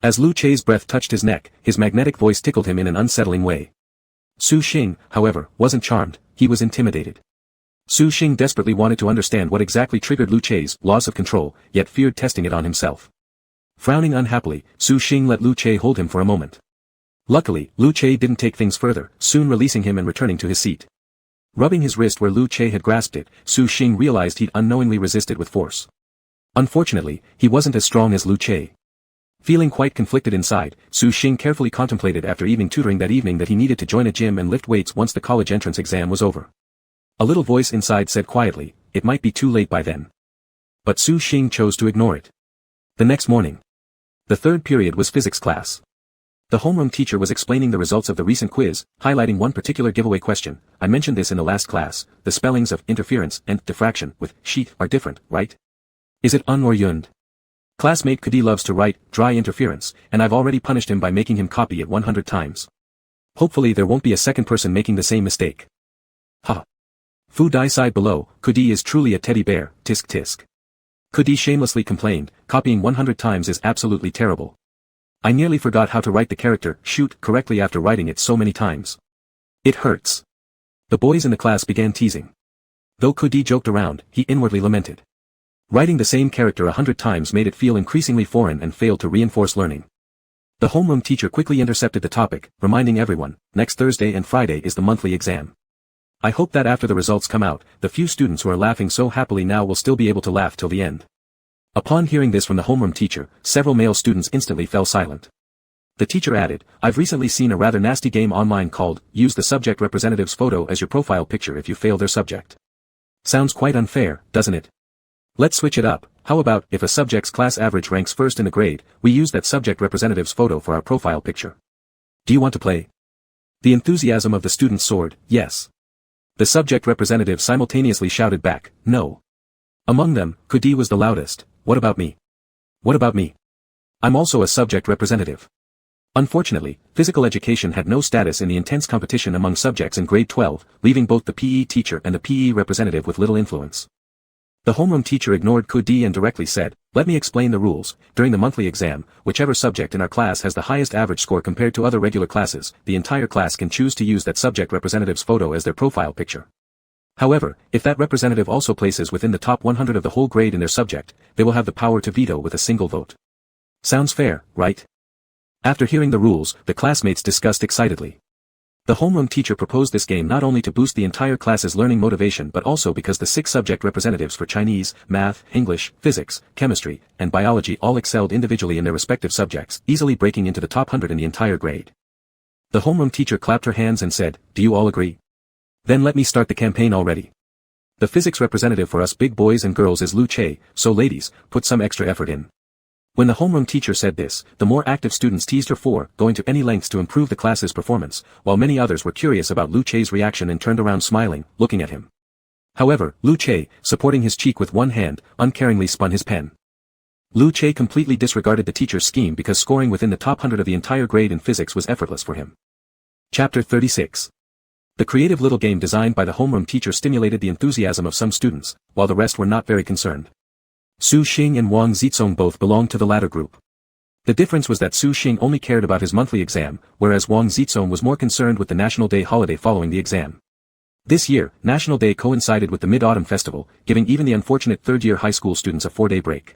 As Lu Che's breath touched his neck, his magnetic voice tickled him in an unsettling way. Su Xing, however, wasn't charmed, he was intimidated. Su Xing desperately wanted to understand what exactly triggered Lu Che's loss of control, yet feared testing it on himself. Frowning unhappily, Su Xing let Lu Che hold him for a moment. Luckily, Lu Che didn't take things further, soon releasing him and returning to his seat. Rubbing his wrist where Lu Che had grasped it, Su Xing realized he'd unknowingly resisted with force. Unfortunately, he wasn't as strong as Lu Che. Feeling quite conflicted inside, Su Xing carefully contemplated after evening tutoring that evening that he needed to join a gym and lift weights once the college entrance exam was over. A little voice inside said quietly, it might be too late by then. But Su Xing chose to ignore it. The next morning. The third period was physics class. The homeroom teacher was explaining the results of the recent quiz, highlighting one particular giveaway question. I mentioned this in the last class, the spellings of interference and diffraction with sheet are different, right? Is it un or yund? Classmate Kudi loves to write dry interference, and I've already punished him by making him copy it 100 times. Hopefully there won't be a second person making the same mistake. Ha. Fu Dai sighed below, Kudi is truly a teddy bear, tisk tisk. Kudi shamelessly complained, copying 100 times is absolutely terrible. I nearly forgot how to write the character shoot correctly after writing it so many times. It hurts. The boys in the class began teasing. Though Kudi joked around, he inwardly lamented. Writing the same character 100 times made it feel increasingly foreign and failed to reinforce learning. The homeroom teacher quickly intercepted the topic, reminding everyone, next Thursday and Friday is the monthly exam. I hope that after the results come out, the few students who are laughing so happily now will still be able to laugh till the end. Upon hearing this from the homeroom teacher, several male students instantly fell silent. The teacher added, I've recently seen a rather nasty game online called, use the subject representative's photo as your profile picture if you fail their subject. Sounds quite unfair, doesn't it? Let's switch it up. How about, if a subject's class average ranks first in a grade, we use that subject representative's photo for our profile picture. Do you want to play? The enthusiasm of the students soared, yes. The subject representative simultaneously shouted back, no. Among them, Kudi was the loudest, what about me? What about me? I'm also a subject representative. Unfortunately, physical education had no status in the intense competition among subjects in grade 12, leaving both the PE teacher and the PE representative with little influence. The homeroom teacher ignored Kudi and directly said, let me explain the rules. During the monthly exam, whichever subject in our class has the highest average score compared to other regular classes, the entire class can choose to use that subject representative's photo as their profile picture. However, if that representative also places within the top 100 of the whole grade in their subject, they will have the power to veto with a single vote. Sounds fair, right? After hearing the rules, the classmates discussed excitedly. The homeroom teacher proposed this game not only to boost the entire class's learning motivation but also because the 6 subject representatives for Chinese, math, English, physics, chemistry, and biology all excelled individually in their respective subjects, easily breaking into the top 100 in the entire grade. The homeroom teacher clapped her hands and said, do you all agree? Then let me start the campaign already. The physics representative for us big boys and girls is Lu Che, so ladies, put some extra effort in. When the homeroom teacher said this, the more active students teased her for going to any lengths to improve the class's performance, while many others were curious about Lu Che's reaction and turned around smiling, looking at him. However, Lu Che, supporting his cheek with one hand, uncaringly spun his pen. Lu Che completely disregarded the teacher's scheme because scoring within the top 100 of the entire grade in physics was effortless for him. Chapter 36. The creative little game designed by the homeroom teacher stimulated the enthusiasm of some students, while the rest were not very concerned. Su Xing and Wang Zizong both belonged to the latter group. The difference was that Su Xing only cared about his monthly exam, whereas Wang Zizong was more concerned with the National Day holiday following the exam. This year, National Day coincided with the Mid-Autumn Festival, giving even the unfortunate third-year high school students a 4-day break.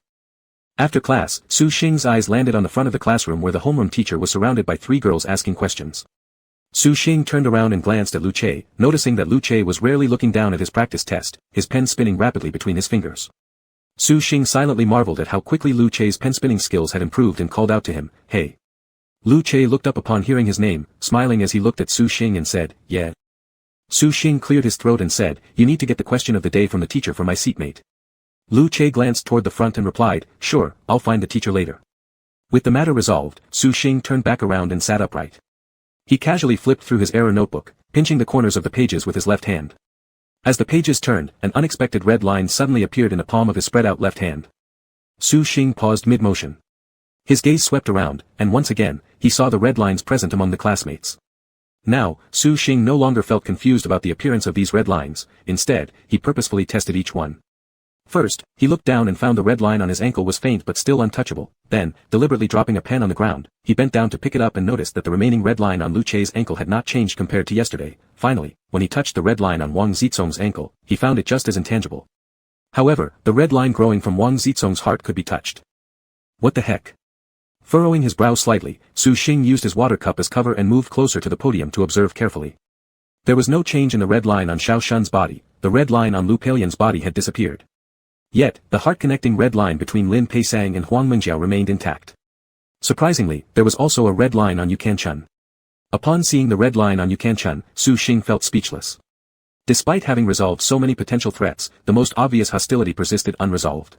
After class, Su Xing's eyes landed on the front of the classroom where the homeroom teacher was surrounded by 3 girls asking questions. Su Xing turned around and glanced at Lu Che, noticing that Lu Che was rarely looking down at his practice test, his pen spinning rapidly between his fingers. Su Xing silently marveled at how quickly Lu Che's pen-spinning skills had improved and called out to him, hey. Lu Che looked up upon hearing his name, smiling as he looked at Su Xing and said, yeah. Su Xing cleared his throat and said, you need to get the question of the day from the teacher for my seatmate. Lu Che glanced toward the front and replied, sure, I'll find the teacher later. With the matter resolved, Su Xing turned back around and sat upright. He casually flipped through his error notebook, pinching the corners of the pages with his left hand. As the pages turned, an unexpected red line suddenly appeared in the palm of his spread-out left hand. Su Xing paused mid-motion. His gaze swept around, and once again, he saw the red lines present among the classmates. Now, Su Xing no longer felt confused about the appearance of these red lines, instead, he purposefully tested each one. First, he looked down and found the red line on his ankle was faint but still untouchable, then, deliberately dropping a pen on the ground, he bent down to pick it up and noticed that the remaining red line on Lu Che's ankle had not changed compared to yesterday. Finally, when he touched the red line on Wang Zizong's ankle, he found it just as intangible. However, the red line growing from Wang Zizong's heart could be touched. What the heck? Furrowing his brow slightly, Su Xing used his water cup as cover and moved closer to the podium to observe carefully. There was no change in the red line on Xiao Shun's body, the red line on Lu Peilian's body had disappeared. Yet, the heart-connecting red line between Lin Peisang and Huang Mengjiao remained intact. Surprisingly, there was also a red line on Yu Kanchun. Upon seeing the red line on Yu Kanchun, Su Xing felt speechless. Despite having resolved so many potential threats, the most obvious hostility persisted unresolved.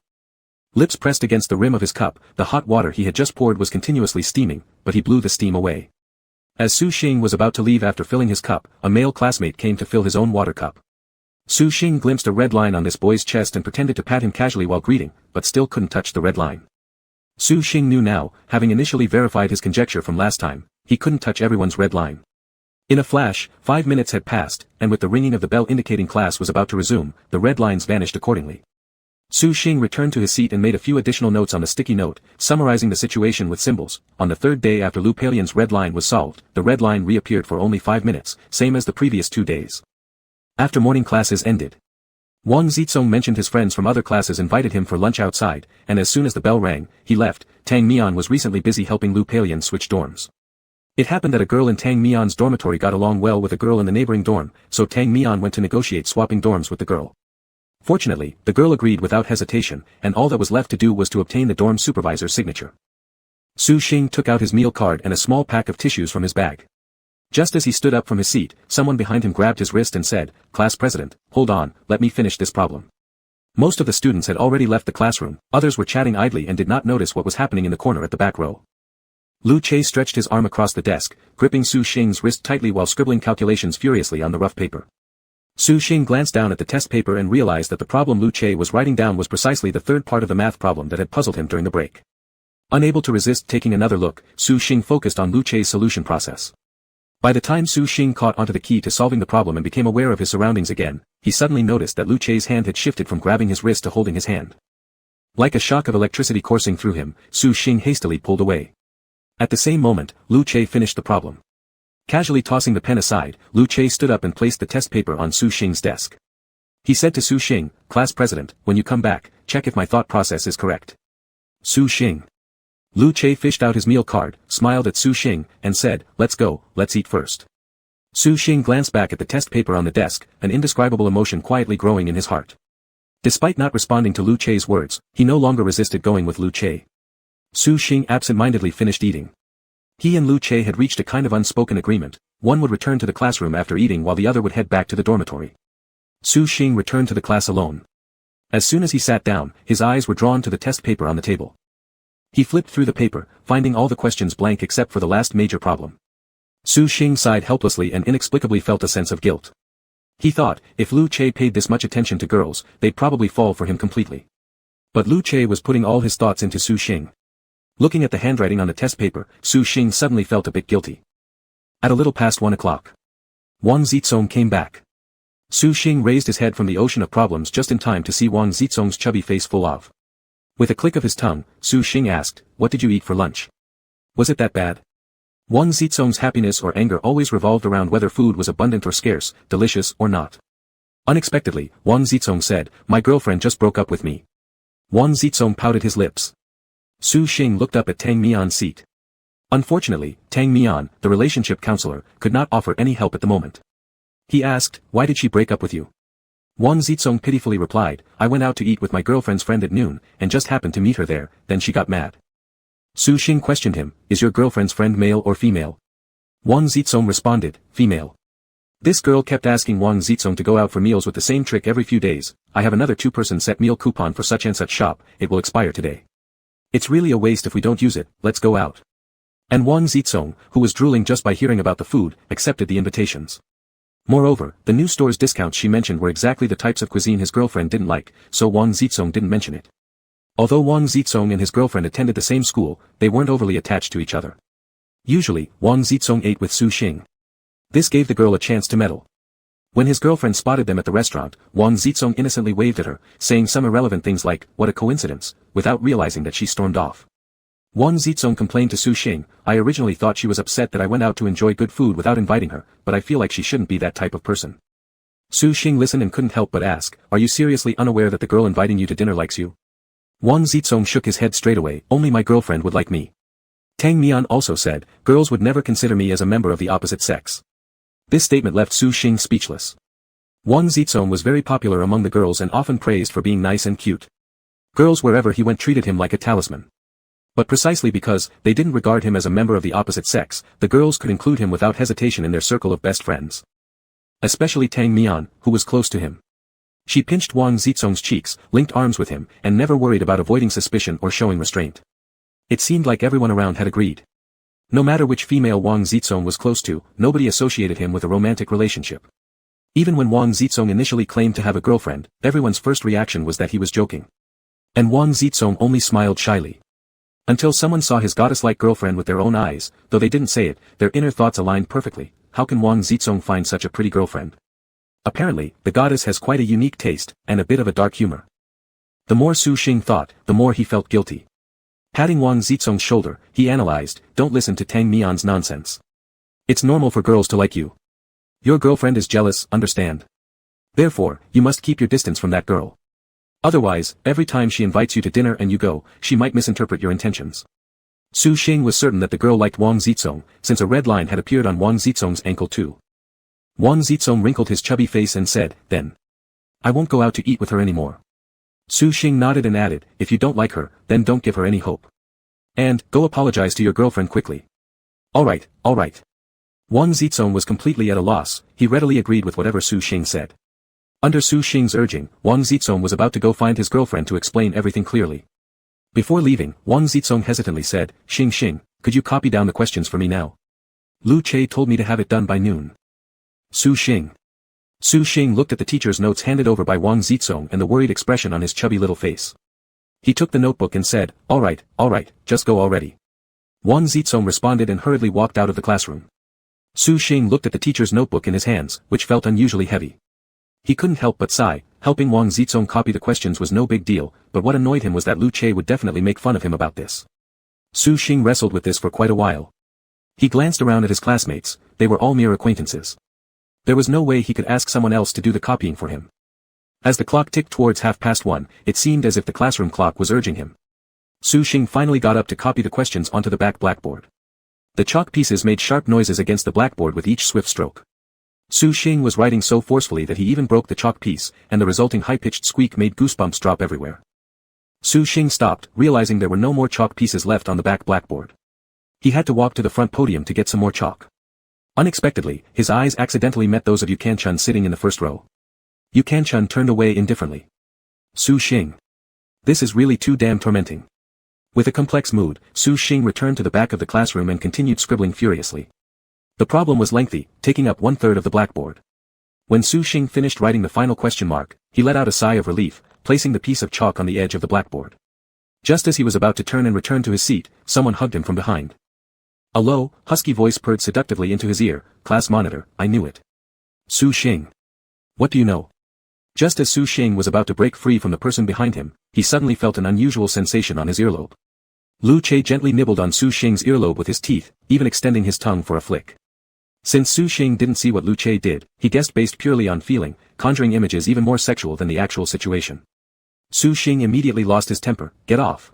Lips pressed against the rim of his cup, the hot water he had just poured was continuously steaming, but he blew the steam away. As Su Xing was about to leave after filling his cup, a male classmate came to fill his own water cup. Su Xing glimpsed a red line on this boy's chest and pretended to pat him casually while greeting, but still couldn't touch the red line. Su Xing knew now, having initially verified his conjecture from last time, he couldn't touch everyone's red line. In a flash, 5 minutes had passed, and with the ringing of the bell indicating class was about to resume, the red lines vanished accordingly. Su Xing returned to his seat and made a few additional notes on the sticky note, summarizing the situation with symbols. On the third day after Lu Peilian's red line was solved, the red line reappeared for only 5 minutes, same as the previous 2 days. After morning classes ended, Wang Zizong mentioned his friends from other classes invited him for lunch outside, and as soon as the bell rang, he left. Tang Mian was recently busy helping Lu Peilian switch dorms. It happened that a girl in Tang Mian's dormitory got along well with a girl in the neighboring dorm, so Tang Mian went to negotiate swapping dorms with the girl. Fortunately, the girl agreed without hesitation, and all that was left to do was to obtain the dorm supervisor's signature. Su Xing took out his meal card and a small pack of tissues from his bag. Just as he stood up from his seat, someone behind him grabbed his wrist and said, "Class president, hold on, let me finish this problem." Most of the students had already left the classroom, others were chatting idly and did not notice what was happening in the corner at the back row. Lu Che stretched his arm across the desk, gripping Su Xing's wrist tightly while scribbling calculations furiously on the rough paper. Su Xing glanced down at the test paper and realized that the problem Lu Che was writing down was precisely the third part of the math problem that had puzzled him during the break. Unable to resist taking another look, Su Xing focused on Lu Che's solution process. By the time Su Xing caught onto the key to solving the problem and became aware of his surroundings again, he suddenly noticed that Lu Che's hand had shifted from grabbing his wrist to holding his hand. Like a shock of electricity coursing through him, Su Xing hastily pulled away. At the same moment, Lu Che finished the problem. Casually tossing the pen aside, Lu Che stood up and placed the test paper on Su Xing's desk. He said to Su Xing, "Class president, when you come back, check if my thought process is correct." Su Xing. Lu Che fished out his meal card, smiled at Su Xing, and said, "Let's go, let's eat first." Su Xing glanced back at the test paper on the desk, an indescribable emotion quietly growing in his heart. Despite not responding to Lu Che's words, he no longer resisted going with Lu Che. Su Xing absent-mindedly finished eating. He and Lu Che had reached a kind of unspoken agreement. One would return to the classroom after eating while the other would head back to the dormitory. Su Xing returned to the class alone. As soon as he sat down, his eyes were drawn to the test paper on the table. He flipped through the paper, finding all the questions blank except for the last major problem. Su Xing sighed helplessly and inexplicably felt a sense of guilt. He thought, if Lu Che paid this much attention to girls, they'd probably fall for him completely. But Lu Che was putting all his thoughts into Su Xing. Looking at the handwriting on the test paper, Su Xing suddenly felt a bit guilty. At a little past 1 o'clock. Wang Zizong came back. Su Xing raised his head from the ocean of problems just in time to see Wang Zizong's chubby face full of. With a click of his tongue, Su Xing asked, "What did you eat for lunch? Was it that bad?" Wang Zizong's happiness or anger always revolved around whether food was abundant or scarce, delicious or not. Unexpectedly, Wang Zizong said, "My girlfriend just broke up with me." Wang Zizong pouted his lips. Su Xing looked up at Tang Mian's seat. Unfortunately, Tang Mian, the relationship counselor, could not offer any help at the moment. He asked, "Why did she break up with you?" Wang Zizong pitifully replied, "I went out to eat with my girlfriend's friend at noon, and just happened to meet her there, then she got mad." Su Xing questioned him, "Is your girlfriend's friend male or female?" Wang Zizong responded, "Female." This girl kept asking Wang Zizong to go out for meals with the same trick every few days. "I have another 2-person set meal coupon for such and such shop, it will expire today. It's really a waste if we don't use it, let's go out." And Wang Zizong, who was drooling just by hearing about the food, accepted the invitations. Moreover, the new store's discounts she mentioned were exactly the types of cuisine his girlfriend didn't like, so Wang Zizong didn't mention it. Although Wang Zizong and his girlfriend attended the same school, they weren't overly attached to each other. Usually, Wang Zizong ate with Su Xing. This gave the girl a chance to meddle. When his girlfriend spotted them at the restaurant, Wang Zizong innocently waved at her, saying some irrelevant things like, "What a coincidence," without realizing that she stormed off. Wang Zizong complained to Su Xing, "I originally thought she was upset that I went out to enjoy good food without inviting her, but I feel like she shouldn't be that type of person." Su Xing listened and couldn't help but ask, "Are you seriously unaware that the girl inviting you to dinner likes you?" Wang Zizong shook his head straight away, "Only my girlfriend would like me." Tang Mian also said, "Girls would never consider me as a member of the opposite sex." This statement left Su Xing speechless. Wang Zizong was very popular among the girls and often praised for being nice and cute. Girls wherever he went treated him like a talisman. But precisely because they didn't regard him as a member of the opposite sex, the girls could include him without hesitation in their circle of best friends. Especially Tang Mian, who was close to him. She pinched Wang Zizong's cheeks, linked arms with him, and never worried about avoiding suspicion or showing restraint. It seemed like everyone around had agreed. No matter which female Wang Zizong was close to, nobody associated him with a romantic relationship. Even when Wang Zizong initially claimed to have a girlfriend, everyone's first reaction was that he was joking. And Wang Zizong only smiled shyly. Until someone saw his goddess-like girlfriend with their own eyes, though they didn't say it, their inner thoughts aligned perfectly. How can Wang Zizong find such a pretty girlfriend? Apparently, the goddess has quite a unique taste, and a bit of a dark humor. The more Su Xing thought, the more he felt guilty. Patting Wang Zizong's shoulder, he analyzed, "Don't listen to Tang Mian's nonsense. It's normal for girls to like you. Your girlfriend is jealous, understand? Therefore, you must keep your distance from that girl. Otherwise, every time she invites you to dinner and you go, she might misinterpret your intentions." Su Xing was certain that the girl liked Wang Zizong, since a red line had appeared on Wang Zizong's ankle too. Wang Zizong wrinkled his chubby face and said, "Then I won't go out to eat with her anymore." Su Xing nodded and added, "If you don't like her, then don't give her any hope. And, go apologize to your girlfriend quickly." All right. Wang Zizong was completely at a loss, he readily agreed with whatever Su Xing said. Under Su Xing's urging, Wang Zizong was about to go find his girlfriend to explain everything clearly. Before leaving, Wang Zizong hesitantly said, Xing, could you copy down the questions for me now? Lu Che told me to have it done by noon. Su Xing. Su Xing looked at the teacher's notes handed over by Wang Zizong and the worried expression on his chubby little face. He took the notebook and said, all right, just go already. Wang Zizong responded and hurriedly walked out of the classroom. Su Xing looked at the teacher's notebook in his hands, which felt unusually heavy. He couldn't help but sigh. Helping Wang Zizong copy the questions was no big deal, but what annoyed him was that Lu Che would definitely make fun of him about this. Su Xing wrestled with this for quite a while. He glanced around at his classmates. They were all mere acquaintances. There was no way he could ask someone else to do the copying for him. As the clock ticked towards 1:30, it seemed as if the classroom clock was urging him. Su Xing finally got up to copy the questions onto the back blackboard. The chalk pieces made sharp noises against the blackboard with each swift stroke. Su Xing was writing so forcefully that he even broke the chalk piece, and the resulting high-pitched squeak made goosebumps drop everywhere. Su Xing stopped, realizing there were no more chalk pieces left on the back blackboard. He had to walk to the front podium to get some more chalk. Unexpectedly, his eyes accidentally met those of Yu Kanchun sitting in the first row. Yu Kanchun turned away indifferently. Su Xing. This is really too damn tormenting. With a complex mood, Su Xing returned to the back of the classroom and continued scribbling furiously. The problem was lengthy, taking up 1/3 of the blackboard. When Su Xing finished writing the final question mark, he let out a sigh of relief, placing the piece of chalk on the edge of the blackboard. Just as he was about to turn and return to his seat, someone hugged him from behind. A low, husky voice purred seductively into his ear, "Class monitor, I knew it." Su Xing. What do you know? Just as Su Xing was about to break free from the person behind him, he suddenly felt an unusual sensation on his earlobe. Lu Che gently nibbled on Su Xing's earlobe with his teeth, even extending his tongue for a flick. Since Su Xing didn't see what Lu Che did, he guessed based purely on feeling, conjuring images even more sexual than the actual situation. Su Xing immediately lost his temper. Get off.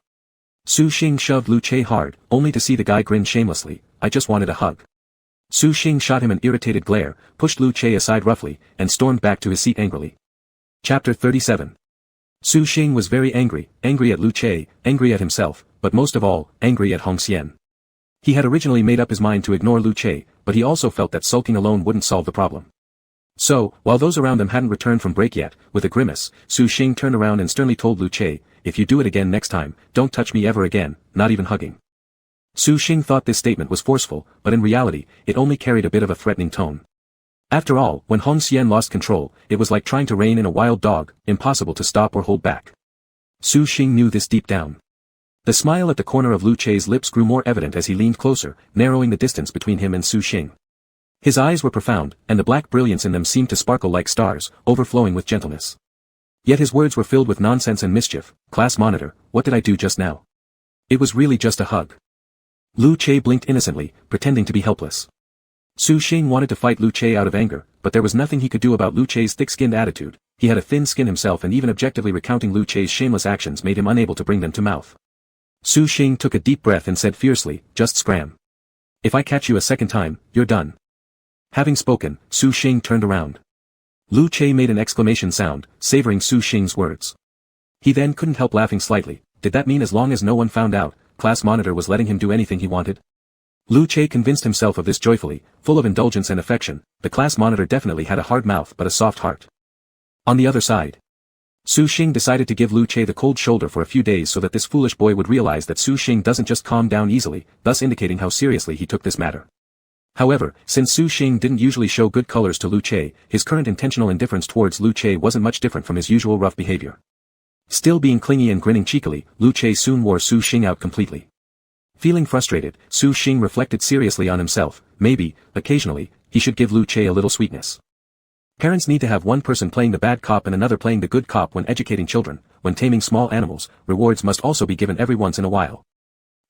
Su Xing shoved Lu Che hard, only to see the guy grin shamelessly. I just wanted a hug. Su Xing shot him an irritated glare, pushed Lu Che aside roughly, and stormed back to his seat angrily. Chapter 37. Su Xing was very angry at Lu Che, angry at himself, but most of all, angry at Hong Xian. He had originally made up his mind to ignore Lu Che, but he also felt that sulking alone wouldn't solve the problem. So, while those around them hadn't returned from break yet, with a grimace, Su Xing turned around and sternly told Lu Che, if you do it again next time, don't touch me ever again, not even hugging. Su Xing thought this statement was forceful, but in reality, it only carried a bit of a threatening tone. After all, when Hong Xian lost control, it was like trying to rein in a wild dog, impossible to stop or hold back. Su Xing knew this deep down. The smile at the corner of Lu Che's lips grew more evident as he leaned closer, narrowing the distance between him and Su Xing. His eyes were profound, and the black brilliance in them seemed to sparkle like stars, overflowing with gentleness. Yet his words were filled with nonsense and mischief. Class monitor, what did I do just now? It was really just a hug. Lu Che blinked innocently, pretending to be helpless. Su Xing wanted to fight Lu Che out of anger, but there was nothing he could do about Lu Che's thick-skinned attitude. He had a thin skin himself, and even objectively recounting Lu Che's shameless actions made him unable to bring them to mouth. Su Xing took a deep breath and said fiercely, just scram. If I catch you a second time, you're done. Having spoken, Su Xing turned around. Lu Che made an exclamation sound, savoring Su Xing's words. He then couldn't help laughing slightly. Did that mean as long as no one found out, class monitor was letting him do anything he wanted? Lu Che convinced himself of this joyfully, full of indulgence and affection. The class monitor definitely had a hard mouth but a soft heart. On the other side, Su Xing decided to give Lu Che the cold shoulder for a few days so that this foolish boy would realize that Su Xing doesn't just calm down easily, thus indicating how seriously he took this matter. However, since Su Xing didn't usually show good colors to Lu Che, his current intentional indifference towards Lu Che wasn't much different from his usual rough behavior. Still being clingy and grinning cheekily, Lu Che soon wore Su Xing out completely. Feeling frustrated, Su Xing reflected seriously on himself. Maybe, occasionally, he should give Lu Che a little sweetness. Parents need to have one person playing the bad cop and another playing the good cop when educating children. When taming small animals, rewards must also be given every once in a while.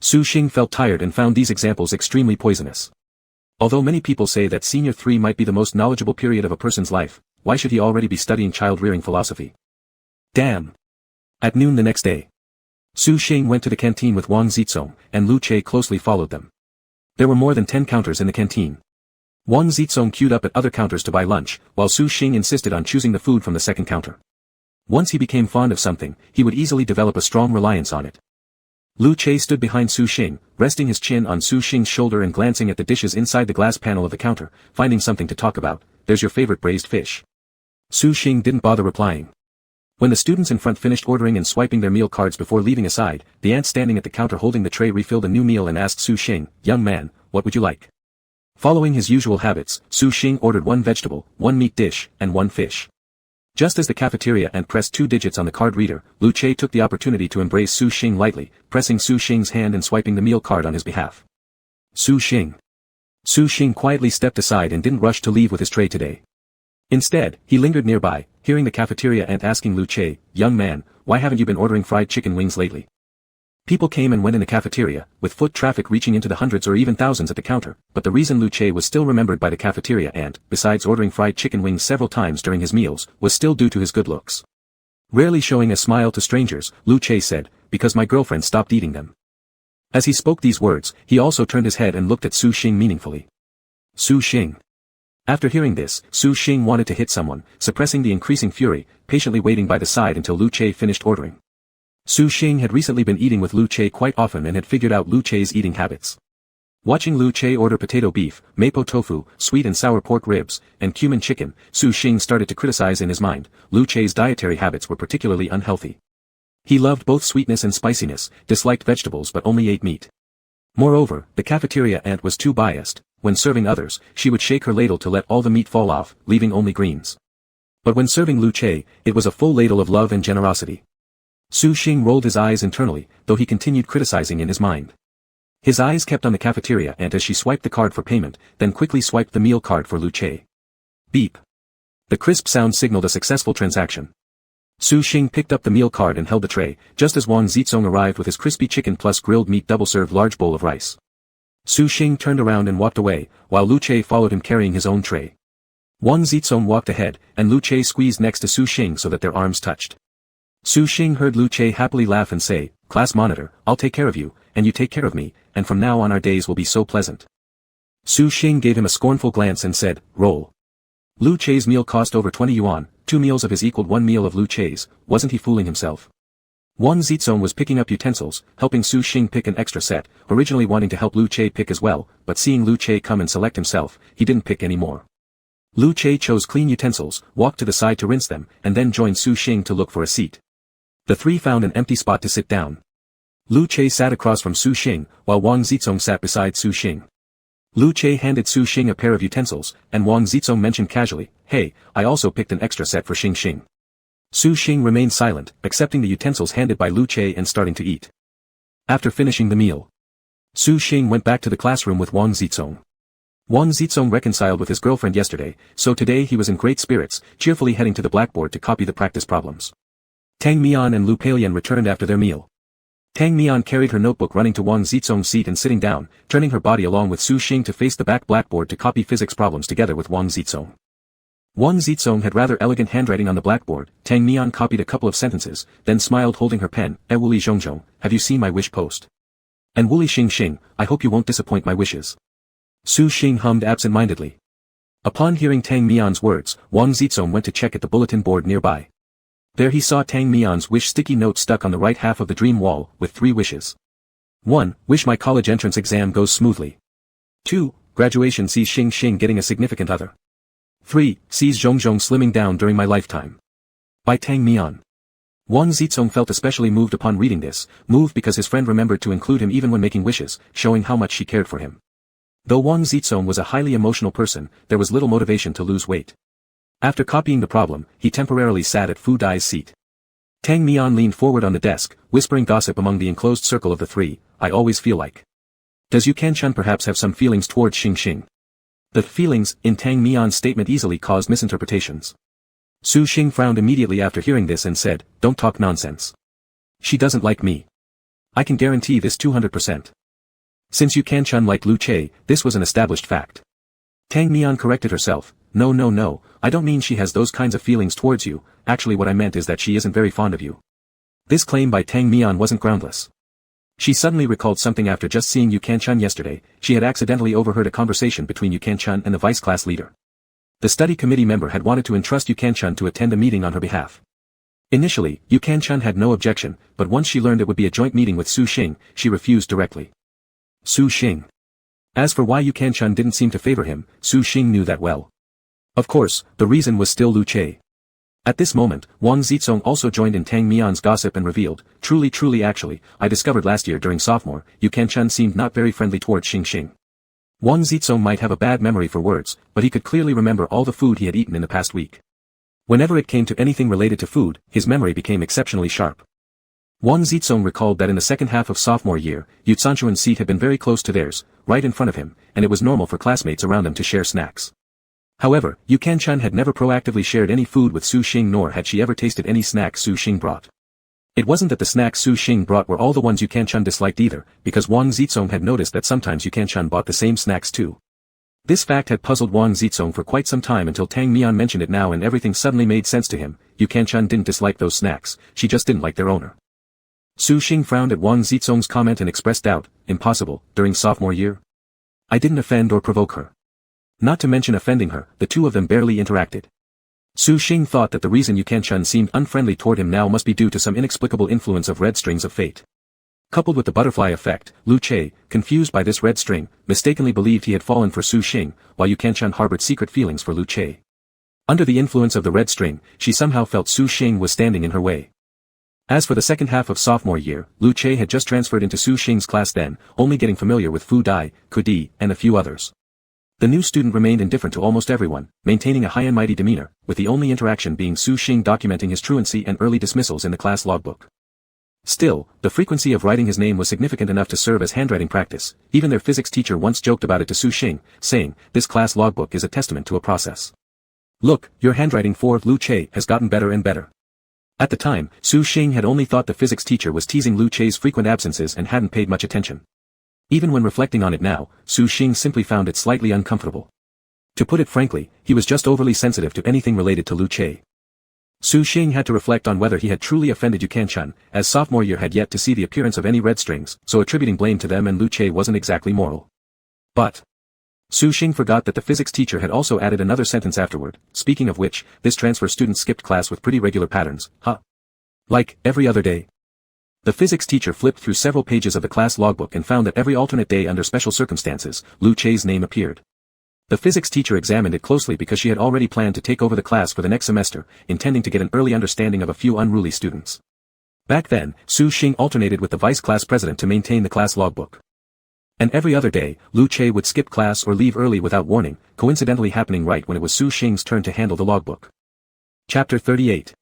Su Xing felt tired and found these examples extremely poisonous. Although many people say that senior 3 might be the most knowledgeable period of a person's life, why should he already be studying child-rearing philosophy? Damn! At noon the next day, Su Xing went to the canteen with Wang Zizong, and Lu Che closely followed them. There were more than 10 counters in the canteen. Wang Zizong queued up at other counters to buy lunch, while Su Xing insisted on choosing the food from the second counter. Once he became fond of something, he would easily develop a strong reliance on it. Lu Che stood behind Su Xing, resting his chin on Su Xing's shoulder and glancing at the dishes inside the glass panel of the counter, finding something to talk about. There's your favorite braised fish. Su Xing didn't bother replying. When the students in front finished ordering and swiping their meal cards before leaving aside, the aunt standing at the counter holding the tray refilled a new meal and asked Su Xing, "Young man, what would you like?" Following his usual habits, Su Xing ordered 1 vegetable, 1 meat dish, and 1 fish. Just as the cafeteria aunt pressed 2 digits on the card reader, Lu Che took the opportunity to embrace Su Xing lightly, pressing Su Xing's hand and swiping the meal card on his behalf. Su Xing. Su Xing quietly stepped aside and didn't rush to leave with his tray today. Instead, he lingered nearby, hearing the cafeteria aunt asking Lu Che, "Young man, why haven't you been ordering fried chicken wings lately?" People came and went in the cafeteria, with foot traffic reaching into the hundreds or even thousands at the counter, but the reason Lu Che was still remembered by the cafeteria aunt, besides ordering fried chicken wings several times during his meals, was still due to his good looks. Rarely showing a smile to strangers, Lu Che said, "Because my girlfriend stopped eating them." As he spoke these words, he also turned his head and looked at Su Xing meaningfully. Su Xing. After hearing this, Su Xing wanted to hit someone, suppressing the increasing fury, patiently waiting by the side until Lu Che finished ordering. Su Xing had recently been eating with Lu Che quite often and had figured out Lu Che's eating habits. Watching Lu Che order potato beef, mapo tofu, sweet and sour pork ribs, and cumin chicken, Su Xing started to criticize in his mind. Lu Che's dietary habits were particularly unhealthy. He loved both sweetness and spiciness, disliked vegetables but only ate meat. Moreover, the cafeteria aunt was too biased. When serving others, she would shake her ladle to let all the meat fall off, leaving only greens. But when serving Lu Che, it was a full ladle of love and generosity. Su Xing rolled his eyes internally, though he continued criticizing in his mind. His eyes kept on the cafeteria aunt as she swiped the card for payment, then quickly swiped the meal card for Lu Che. Beep. The crisp sound signaled a successful transaction. Su Xing picked up the meal card and held the tray, just as Wang Zizong arrived with his crispy chicken plus grilled meat double-served large bowl of rice. Su Xing turned around and walked away, while Lu Che followed him carrying his own tray. Wang Zizong walked ahead, and Lu Che squeezed next to Su Xing so that their arms touched. Su Xing heard Lu Che happily laugh and say, "Class monitor, I'll take care of you, and you take care of me, and from now on our days will be so pleasant." Su Xing gave him a scornful glance and said, "Roll." Lu Che's meal cost over 20 yuan, 2 meals of his equaled 1 meal of Lu Che's, wasn't he fooling himself? Wang Zizong was picking up utensils, helping Su Xing pick an extra set, originally wanting to help Lu Che pick as well, but seeing Lu Che come and select himself, he didn't pick any more. Lu Che chose clean utensils, walked to the side to rinse them, and then joined Su Xing to look for a seat. The three found an empty spot to sit down. Lu Che sat across from Su Xing, while Wang Zizong sat beside Su Xing. Lu Che handed Su Xing a pair of utensils, and Wang Zizong mentioned casually, "Hey, I also picked an extra set for Xing Xing." Su Xing remained silent, accepting the utensils handed by Lu Che and starting to eat. After finishing the meal, Su Xing went back to the classroom with Wang Zizong. Wang Zizong reconciled with his girlfriend yesterday, so today he was in great spirits, cheerfully heading to the blackboard to copy the practice problems. Tang Mian and Lu Peiyan returned after their meal. Tang Mian carried her notebook running to Wang Zizong's seat and sitting down, turning her body along with Su Xing to face the back blackboard to copy physics problems together with Wang Zizong. Wang Zizong had rather elegant handwriting on the blackboard. Tang Mian copied a couple of sentences, then smiled holding her pen. Wuli Zhongzhong, have you seen my wish post? And Wuli Xing Xing, I hope you won't disappoint my wishes. Su Xing hummed absent-mindedly. Upon hearing Tang Mian's words, Wang Zizong went to check at the bulletin board nearby. There he saw Tang Mian's wish sticky note stuck on the right half of the dream wall, with 3 wishes. 1. Wish my college entrance exam goes smoothly. 2. Graduation sees Xing Xing getting a significant other. 3. Sees Zhongzhong slimming down during my lifetime. By Tang Mian. Wang Zizong felt especially moved upon reading this, moved because his friend remembered to include him even when making wishes, showing how much she cared for him. Though Wang Zizong was a highly emotional person, there was little motivation to lose weight. After copying the problem, he temporarily sat at Fu Dai's seat. Tang Mian leaned forward on the desk, whispering gossip among the enclosed circle of the 3, I always feel like. Does Yu Kan-chun perhaps have some feelings towards Xing Xing? The feelings in Tang Mian's statement easily caused misinterpretations. Su Xing frowned immediately after hearing this and said, don't talk nonsense. She doesn't like me. I can guarantee this 200%. Since Yu Kan-chun liked Lu Che, this was an established fact. Tang Mian corrected herself, no, I don't mean she has those kinds of feelings towards you, actually what I meant is that she isn't very fond of you. This claim by Tang Mian wasn't groundless. She suddenly recalled something after just seeing Yu Kan-chun yesterday. She had accidentally overheard a conversation between Yu Kan-chun and the vice class leader. The study committee member had wanted to entrust Yu Kan-chun to attend a meeting on her behalf. Initially, Yu Kan-chun had no objection, but once she learned it would be a joint meeting with Su Xing, she refused directly. Su Xing. As for why Yu Kan-chun didn't seem to favor him, Su Xing knew that well. Of course, the reason was still Lu Che. At this moment, Wang Zizong also joined in Tang Mian's gossip and revealed, truly actually, I discovered last year during sophomore, Yu Qianshan seemed not very friendly towards Xing. Wang Zizong might have a bad memory for words, but he could clearly remember all the food he had eaten in the past week. Whenever it came to anything related to food, his memory became exceptionally sharp. Wang Zizong recalled that in the second half of sophomore year, Yu Canshuan's seat had been very close to theirs, right in front of him, and it was normal for classmates around them to share snacks. However, Yu Qianshan had never proactively shared any food with Su Xing, nor had she ever tasted any snacks Su Xing brought. It wasn't that the snacks Su Xing brought were all the ones Yu Qianshan disliked either, because Wang Zizong had noticed that sometimes Yu Qianshan bought the same snacks too. This fact had puzzled Wang Zizong for quite some time until Tang Mian mentioned it now, and everything suddenly made sense to him. Yu Qianshan didn't dislike those snacks, she just didn't like their owner. Su Xing frowned at Wang Zizong's comment and expressed doubt. Impossible, during sophomore year? I didn't offend or provoke her. Not to mention offending her, the two of them barely interacted. Su Xing thought that the reason Yu Qianshan seemed unfriendly toward him now must be due to some inexplicable influence of red strings of fate. Coupled with the butterfly effect, Lu Che, confused by this red string, mistakenly believed he had fallen for Su Xing, while Yu Qianshan harbored secret feelings for Lu Che. Under the influence of the red string, she somehow felt Su Xing was standing in her way. As for the second half of sophomore year, Lu Che had just transferred into Su Xing's class then, only getting familiar with Fu Dai, Kudi, and a few others. The new student remained indifferent to almost everyone, maintaining a high and mighty demeanor, with the only interaction being Su Xing documenting his truancy and early dismissals in the class logbook. Still, the frequency of writing his name was significant enough to serve as handwriting practice. Even their physics teacher once joked about it to Su Xing, saying, "This class logbook is a testament to a process. Look, your handwriting for Lu Che has gotten better and better." At the time, Su Xing had only thought the physics teacher was teasing Lu Che's frequent absences and hadn't paid much attention. Even when reflecting on it now, Su Xing simply found it slightly uncomfortable. To put it frankly, he was just overly sensitive to anything related to Lu Che. Su Xing had to reflect on whether he had truly offended Yu Qianshan, as sophomore year had yet to see the appearance of any red strings, so attributing blame to them and Lu Che wasn't exactly moral. But Su Xing forgot that the physics teacher had also added another sentence afterward, speaking of which, this transfer student skipped class with pretty regular patterns, huh? Like, every other day. The physics teacher flipped through several pages of the class logbook and found that every alternate day under special circumstances, Lu Che's name appeared. The physics teacher examined it closely because she had already planned to take over the class for the next semester, intending to get an early understanding of a few unruly students. Back then, Su Xing alternated with the vice class president to maintain the class logbook. And every other day, Lu Che would skip class or leave early without warning, coincidentally happening right when it was Su Xing's turn to handle the logbook. Chapter 38.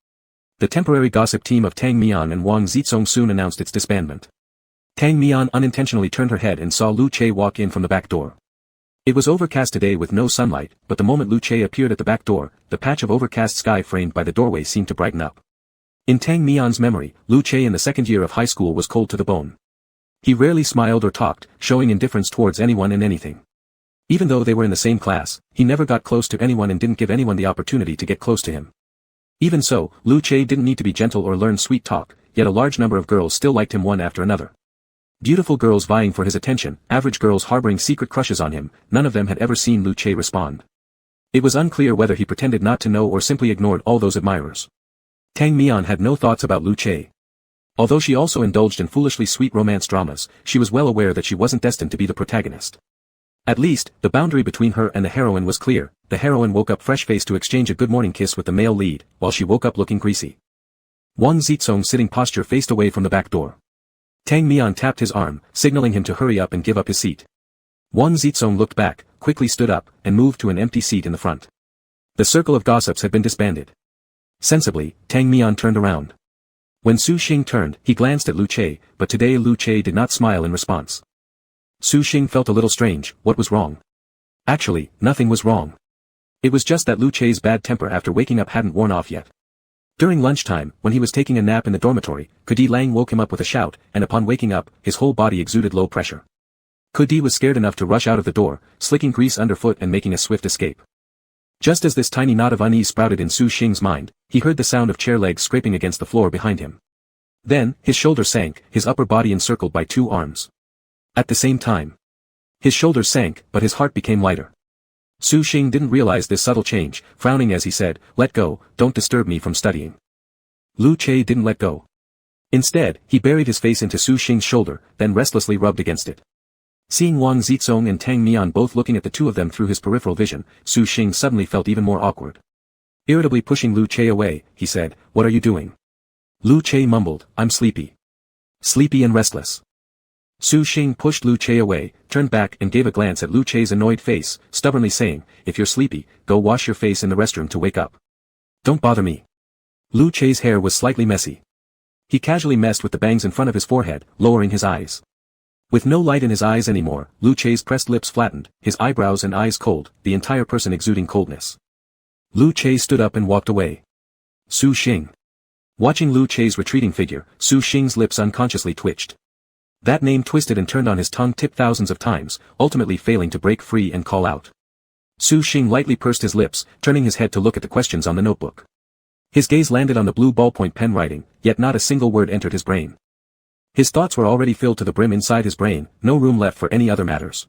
The temporary gossip team of Tang Mian and Wang Zizong soon announced its disbandment. Tang Mian unintentionally turned her head and saw Lu Che walk in from the back door. It was overcast today with no sunlight, but the moment Lu Che appeared at the back door, the patch of overcast sky framed by the doorway seemed to brighten up. In Tang Mian's memory, Lu Che in the second year of high school was cold to the bone. He rarely smiled or talked, showing indifference towards anyone and anything. Even though they were in the same class, he never got close to anyone and didn't give anyone the opportunity to get close to him. Even so, Lu Che didn't need to be gentle or learn sweet talk, yet a large number of girls still liked him one after another. Beautiful girls vying for his attention, average girls harboring secret crushes on him, none of them had ever seen Lu Che respond. It was unclear whether he pretended not to know or simply ignored all those admirers. Tang Mian had no thoughts about Lu Che. Although she also indulged in foolishly sweet romance dramas, she was well aware that she wasn't destined to be the protagonist. At least, the boundary between her and the heroine was clear. The heroine woke up fresh-faced to exchange a good morning kiss with the male lead, while she woke up looking greasy. Wang Zizong sitting posture faced away from the back door. Tang Mian tapped his arm, signaling him to hurry up and give up his seat. Wang Zizong looked back, quickly stood up, and moved to an empty seat in the front. The circle of gossips had been disbanded. Sensibly, Tang Mian turned around. When Su Xing turned, he glanced at Lu Che, but today Lu Che did not smile in response. Su Xing felt a little strange. What was wrong? Actually, nothing was wrong. It was just that Lu Che's bad temper after waking up hadn't worn off yet. During lunchtime, when he was taking a nap in the dormitory, Kudi Lang woke him up with a shout, and upon waking up, his whole body exuded low pressure. Kudi was scared enough to rush out of the door, slicking grease underfoot and making a swift escape. Just as this tiny knot of unease sprouted in Su Xing's mind, he heard the sound of chair legs scraping against the floor behind him. Then, his shoulder sank, his upper body encircled by two arms. At the same time, his shoulders sank, but his heart became lighter. Su Xing didn't realize this subtle change, frowning as he said, "Let go, don't disturb me from studying." Lu Che didn't let go. Instead, he buried his face into Su Xing's shoulder, then restlessly rubbed against it. Seeing Wang Zizong and Tang Mian both looking at the two of them through his peripheral vision, Su Xing suddenly felt even more awkward. Irritably pushing Lu Che away, he said, "What are you doing?" Lu Che mumbled, "I'm sleepy. Sleepy and restless." Su Xing pushed Lu Che away, turned back and gave a glance at Lu Che's annoyed face, stubbornly saying, "If you're sleepy, go wash your face in the restroom to wake up. Don't bother me." Lu Che's hair was slightly messy. He casually messed with the bangs in front of his forehead, lowering his eyes. With no light in his eyes anymore, Lu Che's pressed lips flattened, his eyebrows and eyes cold, the entire person exuding coldness. Lu Che stood up and walked away. Su Xing. Watching Lu Che's retreating figure, Su Xing's lips unconsciously twitched. That name twisted and turned on his tongue tip thousands of times, ultimately failing to break free and call out. Su Xing lightly pursed his lips, turning his head to look at the questions on the notebook. His gaze landed on the blue ballpoint pen writing, yet not a single word entered his brain. His thoughts were already filled to the brim inside his brain, no room left for any other matters.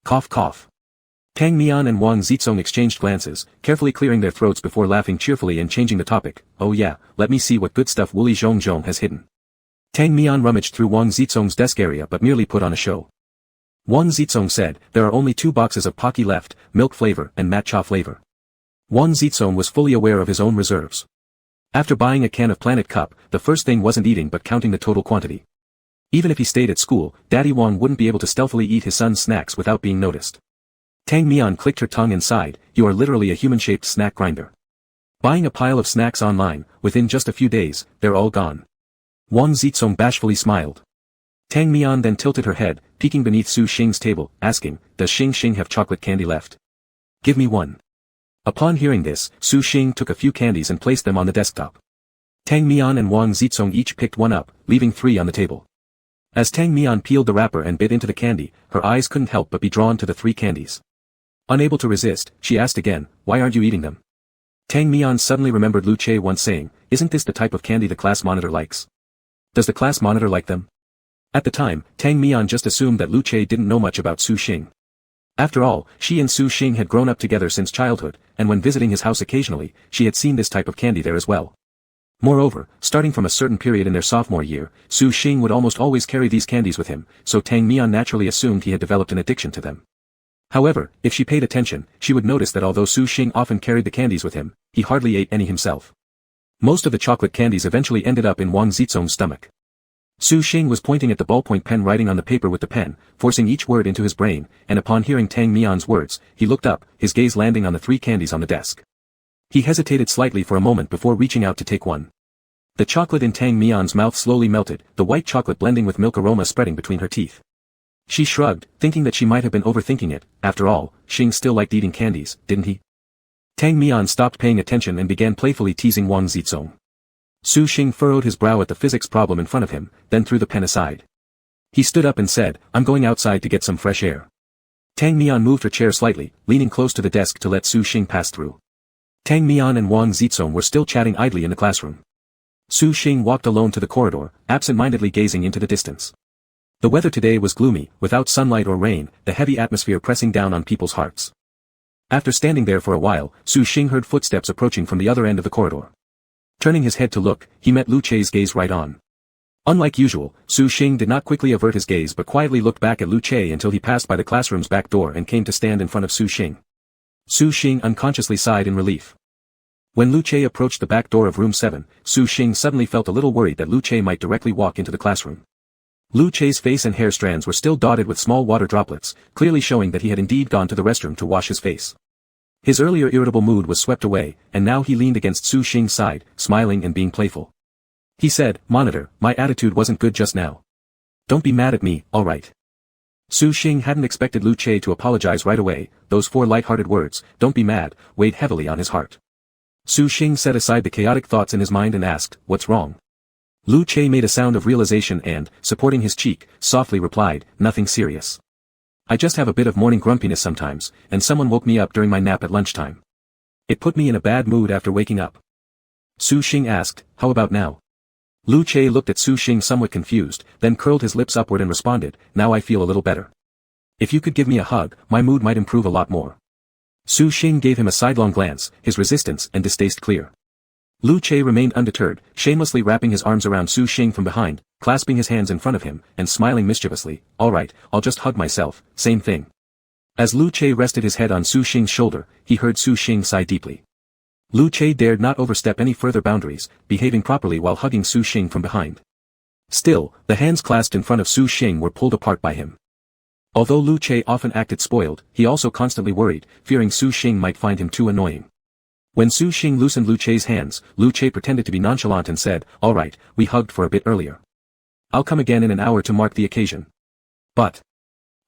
Cough cough. Tang Mian and Wang Zizong exchanged glances, carefully clearing their throats before laughing cheerfully and changing the topic. "Oh yeah, let me see what good stuff Wuli Zhongzhong has hidden." Tang Mian rummaged through Wang Zizong's desk area but merely put on a show. Wang Zizong said, "There are only 2 boxes of Pocky left, milk flavor and matcha flavor." Wang Zizong was fully aware of his own reserves. After buying a can of Planet Cup, the first thing wasn't eating but counting the total quantity. Even if he stayed at school, Daddy Wang wouldn't be able to stealthily eat his son's snacks without being noticed. Tang Mian clicked her tongue and sighed, "You are literally a human-shaped snack grinder." Buying a pile of snacks online, within just a few days, they're all gone. Wang Zizong bashfully smiled. Tang Mian then tilted her head, peeking beneath Su Xing's table, asking, "Does Xing Xing have chocolate candy left? Give me one." Upon hearing this, Su Xing took a few candies and placed them on the desktop. Tang Mian and Wang Zizong each picked one up, leaving 3 on the table. As Tang Mian peeled the wrapper and bit into the candy, her eyes couldn't help but be drawn to the 3 candies. Unable to resist, she asked again, "Why aren't you eating them?" Tang Mian suddenly remembered Lu Che once saying, "Isn't this the type of candy the class monitor likes? Does the class monitor like them?" At the time, Tang Mian just assumed that Lu Che didn't know much about Su Xing. After all, she and Su Xing had grown up together since childhood, and when visiting his house occasionally, she had seen this type of candy there as well. Moreover, starting from a certain period in their sophomore year, Su Xing would almost always carry these candies with him, so Tang Mian naturally assumed he had developed an addiction to them. However, if she paid attention, she would notice that although Su Xing often carried the candies with him, he hardly ate any himself. Most of the chocolate candies eventually ended up in Wang Zizong's stomach. Su Xing was pointing at the ballpoint pen writing on the paper with the pen, forcing each word into his brain, and upon hearing Tang Mian's words, he looked up, his gaze landing on the 3 candies on the desk. He hesitated slightly for a moment before reaching out to take one. The chocolate in Tang Mian's mouth slowly melted, the white chocolate blending with milk aroma spreading between her teeth. She shrugged, thinking that she might have been overthinking it. After all, Xing still liked eating candies, didn't he? Tang Mian stopped paying attention and began playfully teasing Wang Zizong. Su Xing furrowed his brow at the physics problem in front of him, then threw the pen aside. He stood up and said, "I'm going outside to get some fresh air." Tang Mian moved her chair slightly, leaning close to the desk to let Su Xing pass through. Tang Mian and Wang Zizong were still chatting idly in the classroom. Su Xing walked alone to the corridor, absent-mindedly gazing into the distance. The weather today was gloomy, without sunlight or rain, the heavy atmosphere pressing down on people's hearts. After standing there for a while, Su Xing heard footsteps approaching from the other end of the corridor. Turning his head to look, he met Lu Che's gaze right on. Unlike usual, Su Xing did not quickly avert his gaze but quietly looked back at Lu Che until he passed by the classroom's back door and came to stand in front of Su Xing. Su Xing unconsciously sighed in relief. When Lu Che approached the back door of room 7, Su Xing suddenly felt a little worried that Lu Che might directly walk into the classroom. Lu Che's face and hair strands were still dotted with small water droplets, clearly showing that he had indeed gone to the restroom to wash his face. His earlier irritable mood was swept away, and now he leaned against Su Xing's side, smiling and being playful. He said, "Monitor, my attitude wasn't good just now. Don't be mad at me, alright?" Su Xing hadn't expected Lu Che to apologize right away. Those 4 light-hearted words, "don't be mad," weighed heavily on his heart. Su Xing set aside the chaotic thoughts in his mind and asked, "What's wrong?" Lu Che made a sound of realization and, supporting his cheek, softly replied, "Nothing serious. I just have a bit of morning grumpiness sometimes, and someone woke me up during my nap at lunchtime. It put me in a bad mood after waking up." Su Xing asked, "How about now?" Lu Che looked at Su Xing somewhat confused, then curled his lips upward and responded, "Now I feel a little better. If you could give me a hug, my mood might improve a lot more." Su Xing gave him a sidelong glance, his resistance and distaste clear. Lu Che remained undeterred, shamelessly wrapping his arms around Su Xing from behind, clasping his hands in front of him, and smiling mischievously, "Alright, I'll just hug myself, same thing." As Lu Che rested his head on Su Xing's shoulder, he heard Su Xing sigh deeply. Lu Che dared not overstep any further boundaries, behaving properly while hugging Su Xing from behind. Still, the hands clasped in front of Su Xing were pulled apart by him. Although Lu Che often acted spoiled, he also constantly worried, fearing Su Xing might find him too annoying. When Su Xing loosened Lu Che's hands, Lu Che pretended to be nonchalant and said, "All right, we hugged for a bit earlier. I'll come again in an hour to mark the occasion." But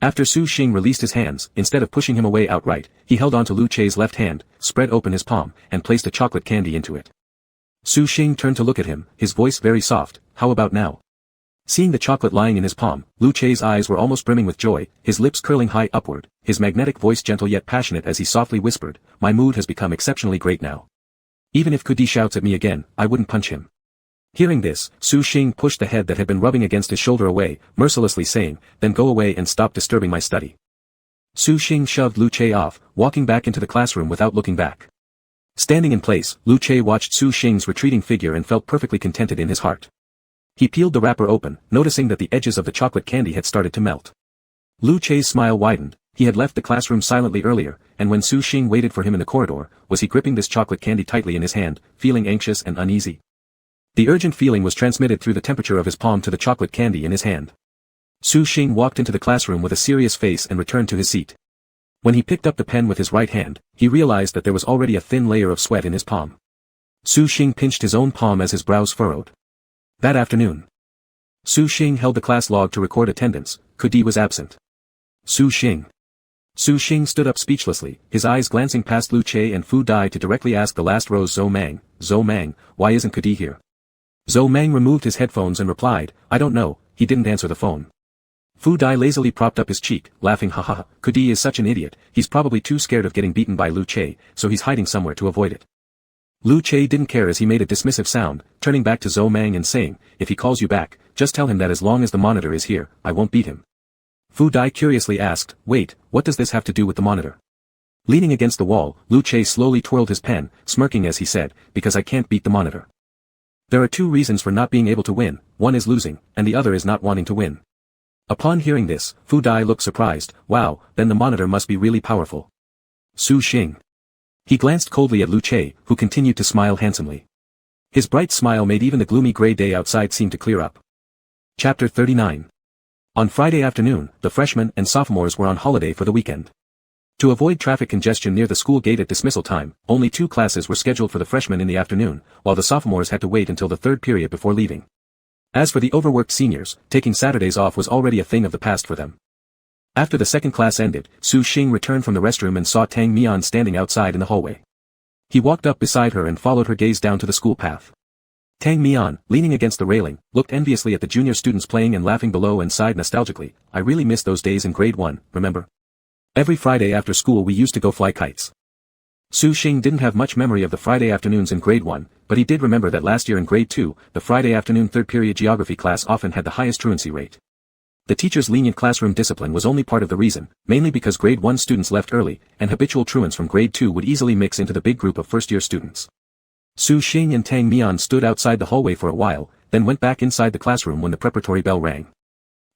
after Su Xing released his hands, instead of pushing him away outright, he held onto Lu Che's left hand, spread open his palm, and placed a chocolate candy into it. Su Xing turned to look at him, his voice very soft, "How about now?" Seeing the chocolate lying in his palm, Lu Che's eyes were almost brimming with joy, his lips curling high upward, his magnetic voice gentle yet passionate as he softly whispered, "My mood has become exceptionally great now. Even if Kudi shouts at me again, I wouldn't punch him." Hearing this, Su Xing pushed the head that had been rubbing against his shoulder away, mercilessly saying, "Then go away and stop disturbing my study." Su Xing shoved Lu Che off, walking back into the classroom without looking back. Standing in place, Lu Che watched Su Xing's retreating figure and felt perfectly contented in his heart. He peeled the wrapper open, noticing that the edges of the chocolate candy had started to melt. Lu Che's smile widened. He had left the classroom silently earlier, and when Su Xing waited for him in the corridor, was he gripping this chocolate candy tightly in his hand, feeling anxious and uneasy. The urgent feeling was transmitted through the temperature of his palm to the chocolate candy in his hand. Su Xing walked into the classroom with a serious face and returned to his seat. When he picked up the pen with his right hand, he realized that there was already a thin layer of sweat in his palm. Su Xing pinched his own palm as his brows furrowed. That afternoon, Su Xing held the class log to record attendance. Kudi was absent. Su Xing stood up speechlessly, his eyes glancing past Lu Che and Fu Dai to directly ask the last row's Zhou Mang, "Why isn't Kudi here?" Zhou Mang removed his headphones and replied, "I don't know, he didn't answer the phone." Fu Dai lazily propped up his cheek, laughing, "Haha, Kudi is such an idiot, he's probably too scared of getting beaten by Lu Che, so he's hiding somewhere to avoid it." Lu Che didn't care as he made a dismissive sound, turning back to Zhou Mang and saying, "If he calls you back, just tell him that as long as the monitor is here, I won't beat him." Fu Dai curiously asked, "Wait, what does this have to do with the monitor?" Leaning against the wall, Lu Che slowly twirled his pen, smirking as he said, "Because I can't beat the monitor. There are two reasons for not being able to win, one is losing, and the other is not wanting to win." Upon hearing this, Fu Dai looked surprised. "Wow, then the monitor must be really powerful." Su Xing. He glanced coldly at Lu Che, who continued to smile handsomely. His bright smile made even the gloomy gray day outside seem to clear up. Chapter 39. On Friday afternoon, the freshmen and sophomores were on holiday for the weekend. To avoid traffic congestion near the school gate at dismissal time, only 2 classes were scheduled for the freshmen in the afternoon, while the sophomores had to wait until the 3rd period before leaving. As for the overworked seniors, taking Saturdays off was already a thing of the past for them. After the 2nd class ended, Su Xing returned from the restroom and saw Tang Mian standing outside in the hallway. He walked up beside her and followed her gaze down to the school path. Tang Mian, leaning against the railing, looked enviously at the junior students playing and laughing below and sighed nostalgically, "I really miss those days in grade 1, remember? Every Friday after school we used to go fly kites." Su Xing didn't have much memory of the Friday afternoons in grade 1, but he did remember that last year in grade 2, the Friday afternoon 3rd period geography class often had the highest truancy rate. The teacher's lenient classroom discipline was only part of the reason, mainly because grade 1 students left early, and habitual truants from grade 2 would easily mix into the big group of first-year students. Su Xing and Tang Mian stood outside the hallway for a while, then went back inside the classroom when the preparatory bell rang.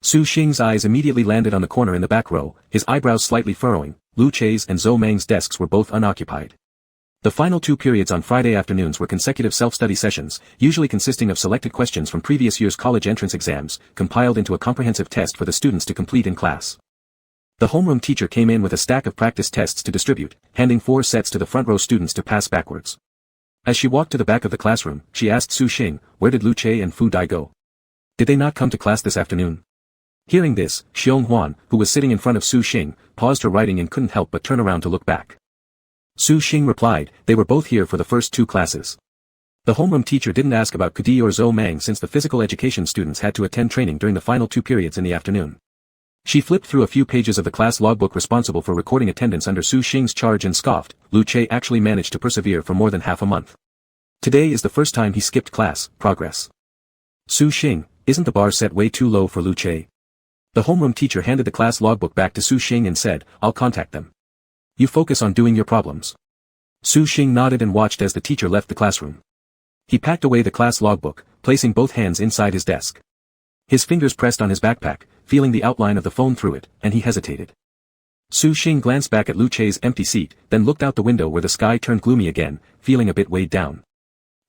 Su Xing's eyes immediately landed on the corner in the back row, his eyebrows slightly furrowing. Lu Che's and Zhou Mang's desks were both unoccupied. The final 2 periods on Friday afternoons were consecutive self-study sessions, usually consisting of selected questions from previous year's college entrance exams, compiled into a comprehensive test for the students to complete in class. The homeroom teacher came in with a stack of practice tests to distribute, handing 4 sets to the front row students to pass backwards. As she walked to the back of the classroom, she asked Su Xing, "Where did Lu Che and Fu Dai go? Did they not come to class this afternoon?" Hearing this, Xiong Huan, who was sitting in front of Su Xing, paused her writing and couldn't help but turn around to look back. Su Xing replied, "They were both here for the first 2 classes." The homeroom teacher didn't ask about Kudi or Zhou Mang since the physical education students had to attend training during the final 2 periods in the afternoon. She flipped through a few pages of the class logbook responsible for recording attendance under Su Xing's charge and scoffed. Lu Che actually managed to persevere for more than half a month. Today is the first time he skipped class. Progress. Su Xing, isn't the bar set way too low for Lu Che? The homeroom teacher handed the class logbook back to Su Xing and said, "I'll contact them. You focus on doing your problems." Su Xing nodded and watched as the teacher left the classroom. He packed away the class logbook, placing both hands inside his desk. His fingers pressed on his backpack, feeling the outline of the phone through it, and he hesitated. Su Xing glanced back at Lu Che's empty seat, then looked out the window where the sky turned gloomy again, feeling a bit weighed down.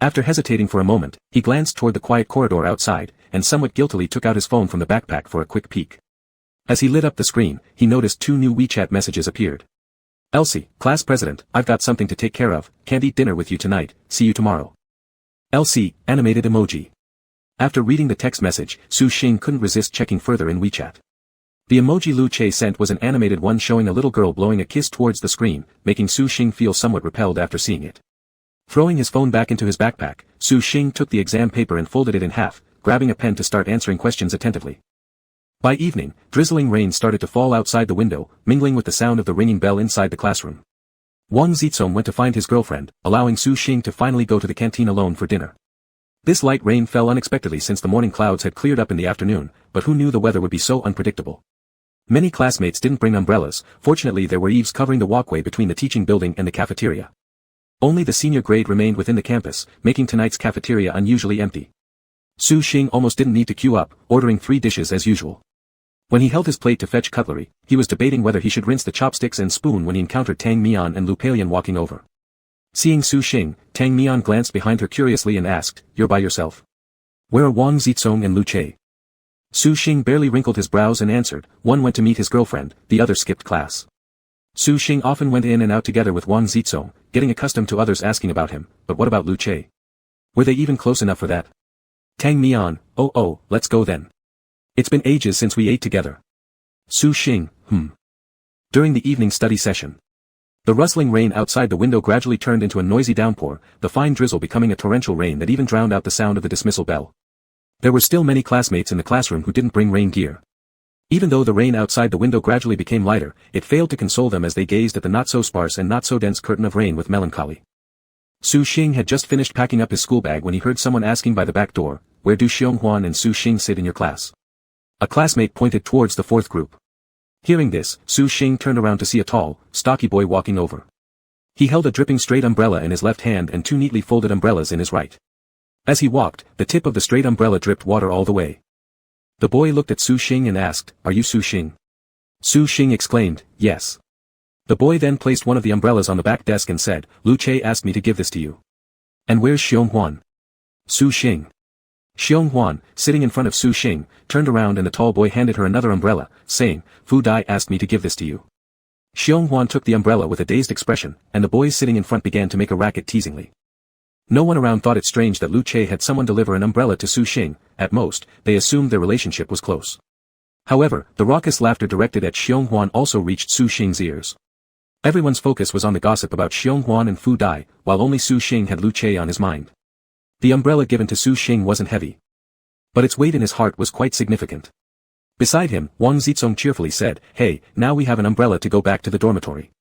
After hesitating for a moment, he glanced toward the quiet corridor outside, and somewhat guiltily took out his phone from the backpack for a quick peek. As he lit up the screen, he noticed 2 new WeChat messages appeared. Elsie, class president, I've got something to take care of, can't eat dinner with you tonight, see you tomorrow. Elsie, animated emoji. After reading the text message, Su Xing couldn't resist checking further in WeChat. The emoji Lu Che sent was an animated one showing a little girl blowing a kiss towards the screen, making Su Xing feel somewhat repelled after seeing it. Throwing his phone back into his backpack, Su Xing took the exam paper and folded it in half, grabbing a pen to start answering questions attentively. By evening, drizzling rain started to fall outside the window, mingling with the sound of the ringing bell inside the classroom. Wang Zizong went to find his girlfriend, allowing Su Xing to finally go to the canteen alone for dinner. This light rain fell unexpectedly since the morning clouds had cleared up in the afternoon, but who knew the weather would be so unpredictable. Many classmates didn't bring umbrellas, fortunately there were eaves covering the walkway between the teaching building and the cafeteria. Only the senior grade remained within the campus, making tonight's cafeteria unusually empty. Su Xing almost didn't need to queue up, ordering 3 dishes as usual. When he held his plate to fetch cutlery, he was debating whether he should rinse the chopsticks and spoon when he encountered Tang Mian and Lu Peilian walking over. Seeing Su Xing, Tang Mian glanced behind her curiously and asked, "You're by yourself? Where are Wang Zizong and Lu Che?" Su Xing barely wrinkled his brows and answered, "One went to meet his girlfriend, the other skipped class." Su Xing often went in and out together with Wang Zizong, getting accustomed to others asking about him, but what about Lu Che? Were they even close enough for that? Tang Mian, oh, let's go then. It's been ages since we ate together. Su Xing, During the evening study session. The rustling rain outside the window gradually turned into a noisy downpour, the fine drizzle becoming a torrential rain that even drowned out the sound of the dismissal bell. There were still many classmates in the classroom who didn't bring rain gear. Even though the rain outside the window gradually became lighter, it failed to console them as they gazed at the not-so-sparse and not-so-dense curtain of rain with melancholy. Su Xing had just finished packing up his school bag when he heard someone asking by the back door, "Where do Xionghuan and Su Xing sit in your class?" A classmate pointed towards the 4th group. Hearing this, Su Xing turned around to see a tall, stocky boy walking over. He held a dripping straight umbrella in his left hand and 2 neatly folded umbrellas in his right. As he walked, the tip of the straight umbrella dripped water all the way. The boy looked at Su Xing and asked, "Are you Su Xing?" Su Xing exclaimed, "Yes." The boy then placed one of the umbrellas on the back desk and said, "Lu Che asked me to give this to you." "And where's Xionghuan?" Su Xing. Xionghuan, sitting in front of Su Xing, turned around and the tall boy handed her another umbrella, saying, "Fu Dai asked me to give this to you." Xionghuan took the umbrella with a dazed expression, and the boys sitting in front began to make a racket teasingly. No one around thought it strange that Lu Che had someone deliver an umbrella to Su Xing. At most, they assumed their relationship was close. However, the raucous laughter directed at Xionghuan also reached Su Xing's ears. Everyone's focus was on the gossip about Xionghuan and Fu Dai, while only Su Xing had Lu Che on his mind. The umbrella given to Su Xing wasn't heavy. But its weight in his heart was quite significant. Beside him, Wang Zizong cheerfully said, "Hey, now we have an umbrella to go back to the dormitory.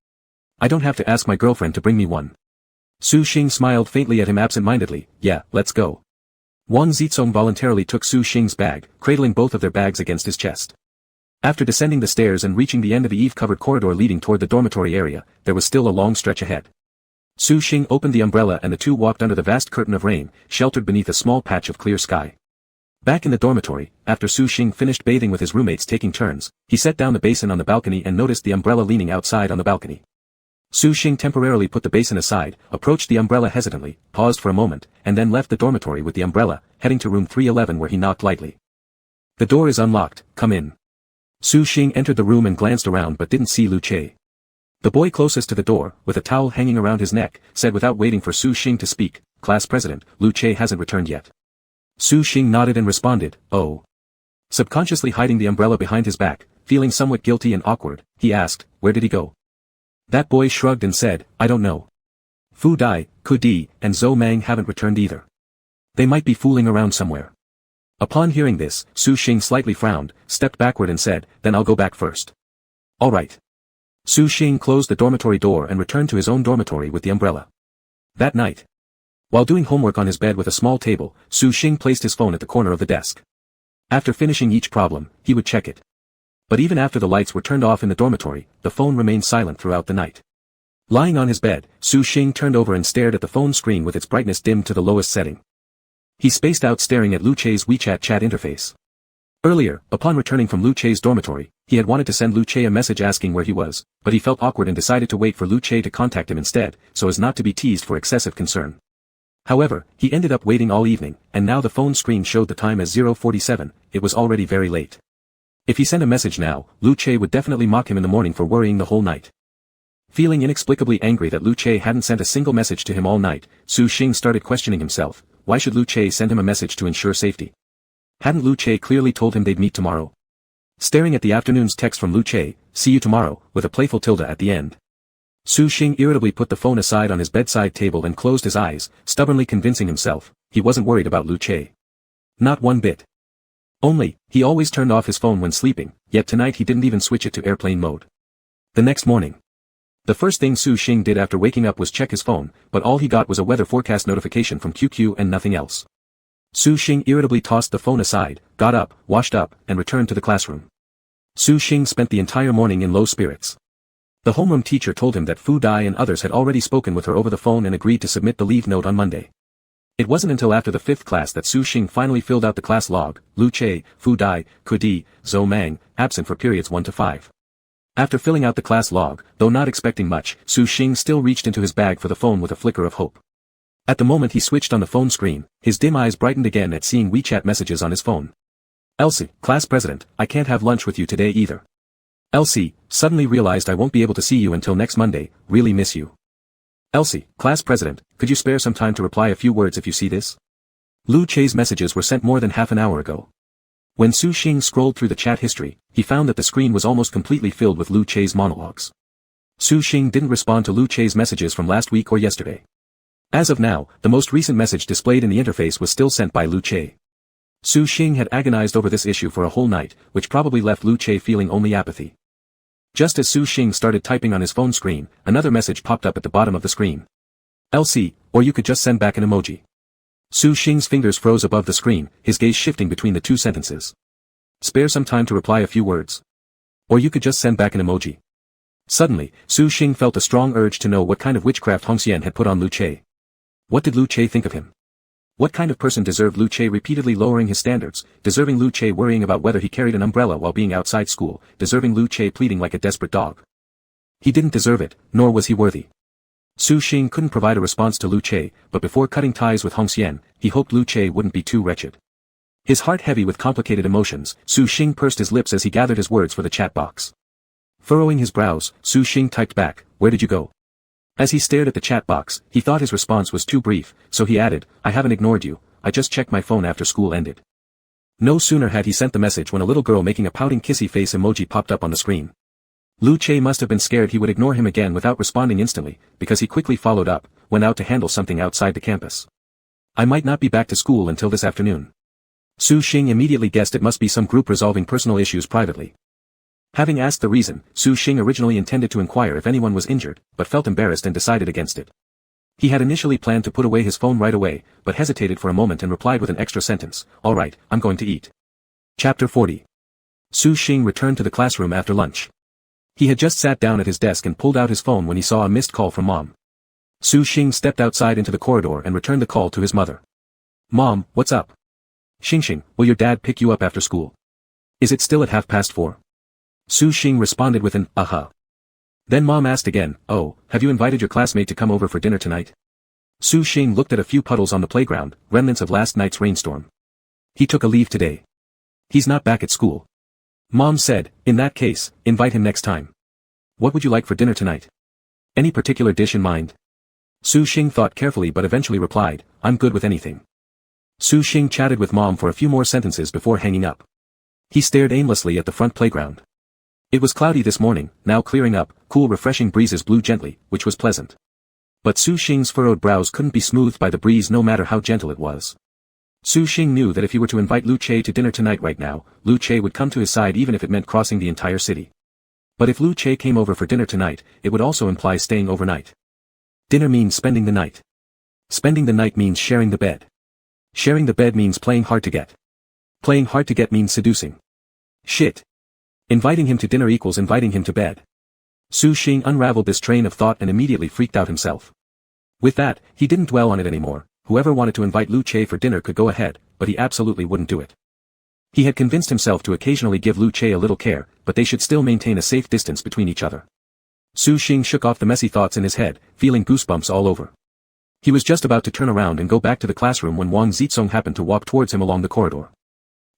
I don't have to ask my girlfriend to bring me one." Su Xing smiled faintly at him absent-mindedly, "Yeah, let's go." Wang Zizong voluntarily took Su Xing's bag, cradling both of their bags against his chest. After descending the stairs and reaching the end of the eave-covered corridor leading toward the dormitory area, there was still a long stretch ahead. Su Xing opened the umbrella and the 2 walked under the vast curtain of rain, sheltered beneath a small patch of clear sky. Back in the dormitory, after Su Xing finished bathing with his roommates taking turns, he set down the basin on the balcony and noticed the umbrella leaning outside on the balcony. Su Xing temporarily put the basin aside, approached the umbrella hesitantly, paused for a moment, and then left the dormitory with the umbrella, heading to room 311 where he knocked lightly. "The door is unlocked, come in." Su Xing entered the room and glanced around but didn't see Lu Che. The boy closest to the door, with a towel hanging around his neck, said without waiting for Su Xing to speak, "Class president, Lu Che hasn't returned yet." Su Xing nodded and responded, "Oh." Subconsciously hiding the umbrella behind his back, feeling somewhat guilty and awkward, he asked, "Where did he go?" That boy shrugged and said, "I don't know. Fu Dai, Ku Di, and Zhou Mang haven't returned either. They might be fooling around somewhere." Upon hearing this, Su Xing slightly frowned, stepped backward and said, "Then I'll go back first." "All right." Su Xing closed the dormitory door and returned to his own dormitory with the umbrella. That night, while doing homework on his bed with a small table, Su Xing placed his phone at the corner of the desk. After finishing each problem, he would check it. But even after the lights were turned off in the dormitory, the phone remained silent throughout the night. Lying on his bed, Su Xing turned over and stared at the phone screen with its brightness dimmed to the lowest setting. He spaced out staring at Lu Che's WeChat chat interface. Earlier, upon returning from Lu Che's dormitory, he had wanted to send Lu Che a message asking where he was, but he felt awkward and decided to wait for Lu Che to contact him instead, so as not to be teased for excessive concern. However, he ended up waiting all evening, and now the phone screen showed the time as 0:47, it was already very late. If he sent a message now, Lu Che would definitely mock him in the morning for worrying the whole night. Feeling inexplicably angry that Lu Che hadn't sent a single message to him all night, Su Xing started questioning himself, why should Lu Che send him a message to ensure safety? Hadn't Lu Che clearly told him they'd meet tomorrow? Staring at the afternoon's text from Lu Che, see you tomorrow, with a playful tilde at the end. Su Xing irritably put the phone aside on his bedside table and closed his eyes, stubbornly convincing himself, he wasn't worried about Lu Che. Not one bit. Only, he always turned off his phone when sleeping, yet tonight he didn't even switch it to airplane mode. The next morning. The first thing Su Xing did after waking up was check his phone, but all he got was a weather forecast notification from QQ and nothing else. Su Xing irritably tossed the phone aside, got up, washed up, and returned to the classroom. Su Xing spent the entire morning in low spirits. The homeroom teacher told him that Fu Dai and others had already spoken with her over the phone and agreed to submit the leave note on Monday. It wasn't until after the 5th class that Su Xing finally filled out the class log, Lu Che, Fu Dai, Kudi, Zhou Mang, absent for periods 1 to 5. After filling out the class log, though not expecting much, Su Xing still reached into his bag for the phone with a flicker of hope. At the moment he switched on the phone screen, his dim eyes brightened again at seeing WeChat messages on his phone. Elsie, class president, I can't have lunch with you today either. Elsie, suddenly realized I won't be able to see you until next Monday, really miss you. Elsie, class president, could you spare some time to reply a few words if you see this? Lu Che's messages were sent more than half an hour ago. When Su Xing scrolled through the chat history, he found that the screen was almost completely filled with Lu Che's monologues. Su Xing didn't respond to Lu Che's messages from last week or yesterday. As of now, the most recent message displayed in the interface was still sent by Lu Che. Su Xing had agonized over this issue for a whole night, which probably left Lu Che feeling only apathy. Just as Su Xing started typing on his phone screen, another message popped up at the bottom of the screen. LC, or you could just send back an emoji. Su Xing's fingers froze above the screen, his gaze shifting between the two sentences. Spare some time to reply a few words. Or you could just send back an emoji. Suddenly, Su Xing felt a strong urge to know what kind of witchcraft Hong Xian had put on Lu Che. What did Lu Che think of him? What kind of person deserved Lu Che repeatedly lowering his standards, deserving Lu Che worrying about whether he carried an umbrella while being outside school, deserving Lu Che pleading like a desperate dog? He didn't deserve it, nor was he worthy. Su Xing couldn't provide a response to Lu Che, but before cutting ties with Hong Xian, he hoped Lu Che wouldn't be too wretched. His heart heavy with complicated emotions, Su Xing pursed his lips as he gathered his words for the chat box. Furrowing his brows, Su Xing typed back, "Where did you go?" As he stared at the chat box, he thought his response was too brief, so he added, "I haven't ignored you, I just checked my phone after school ended." No sooner had he sent the message when a little girl making a pouting kissy face emoji popped up on the screen. Lu Che must have been scared he would ignore him again without responding instantly, because he quickly followed up, went out to handle something outside the campus. "I might not be back to school until this afternoon." Su Xing immediately guessed it must be some group resolving personal issues privately. Having asked the reason, Su Xing originally intended to inquire if anyone was injured, but felt embarrassed and decided against it. He had initially planned to put away his phone right away, but hesitated for a moment and replied with an extra sentence, "All right, I'm going to eat." Chapter 40. Su Xing returned to the classroom after lunch. He had just sat down at his desk and pulled out his phone when he saw a missed call from Mom. Su Xing stepped outside into the corridor and returned the call to his mother. "Mom, what's up?" "Xing, will your dad pick you up after school? Is it still at 4:30?" Su Xing responded with an, "Uh-huh." Then Mom asked again, "Oh, have you invited your classmate to come over for dinner tonight?" Su Xing looked at a few puddles on the playground, remnants of last night's rainstorm. "He took a leave today. He's not back at school." Mom said, "In that case, invite him next time. What would you like for dinner tonight? Any particular dish in mind?" Su Xing thought carefully but eventually replied, "I'm good with anything." Su Xing chatted with Mom for a few more sentences before hanging up. He stared aimlessly at the front playground. It was cloudy this morning, now clearing up, cool refreshing breezes blew gently, which was pleasant. But Su Xing's furrowed brows couldn't be smoothed by the breeze no matter how gentle it was. Su Xing knew that if he were to invite Lu Che to dinner tonight right now, Lu Che would come to his side even if it meant crossing the entire city. But if Lu Che came over for dinner tonight, it would also imply staying overnight. Dinner means spending the night. Spending the night means sharing the bed. Sharing the bed means playing hard to get. Playing hard to get means seducing. Shit. Inviting him to dinner equals inviting him to bed. Su Xing unraveled this train of thought and immediately freaked out himself. With that, he didn't dwell on it anymore. Whoever wanted to invite Lu Che for dinner could go ahead, but he absolutely wouldn't do it. He had convinced himself to occasionally give Lu Che a little care, but they should still maintain a safe distance between each other. Su Xing shook off the messy thoughts in his head, feeling goosebumps all over. He was just about to turn around and go back to the classroom when Wang Zizong happened to walk towards him along the corridor.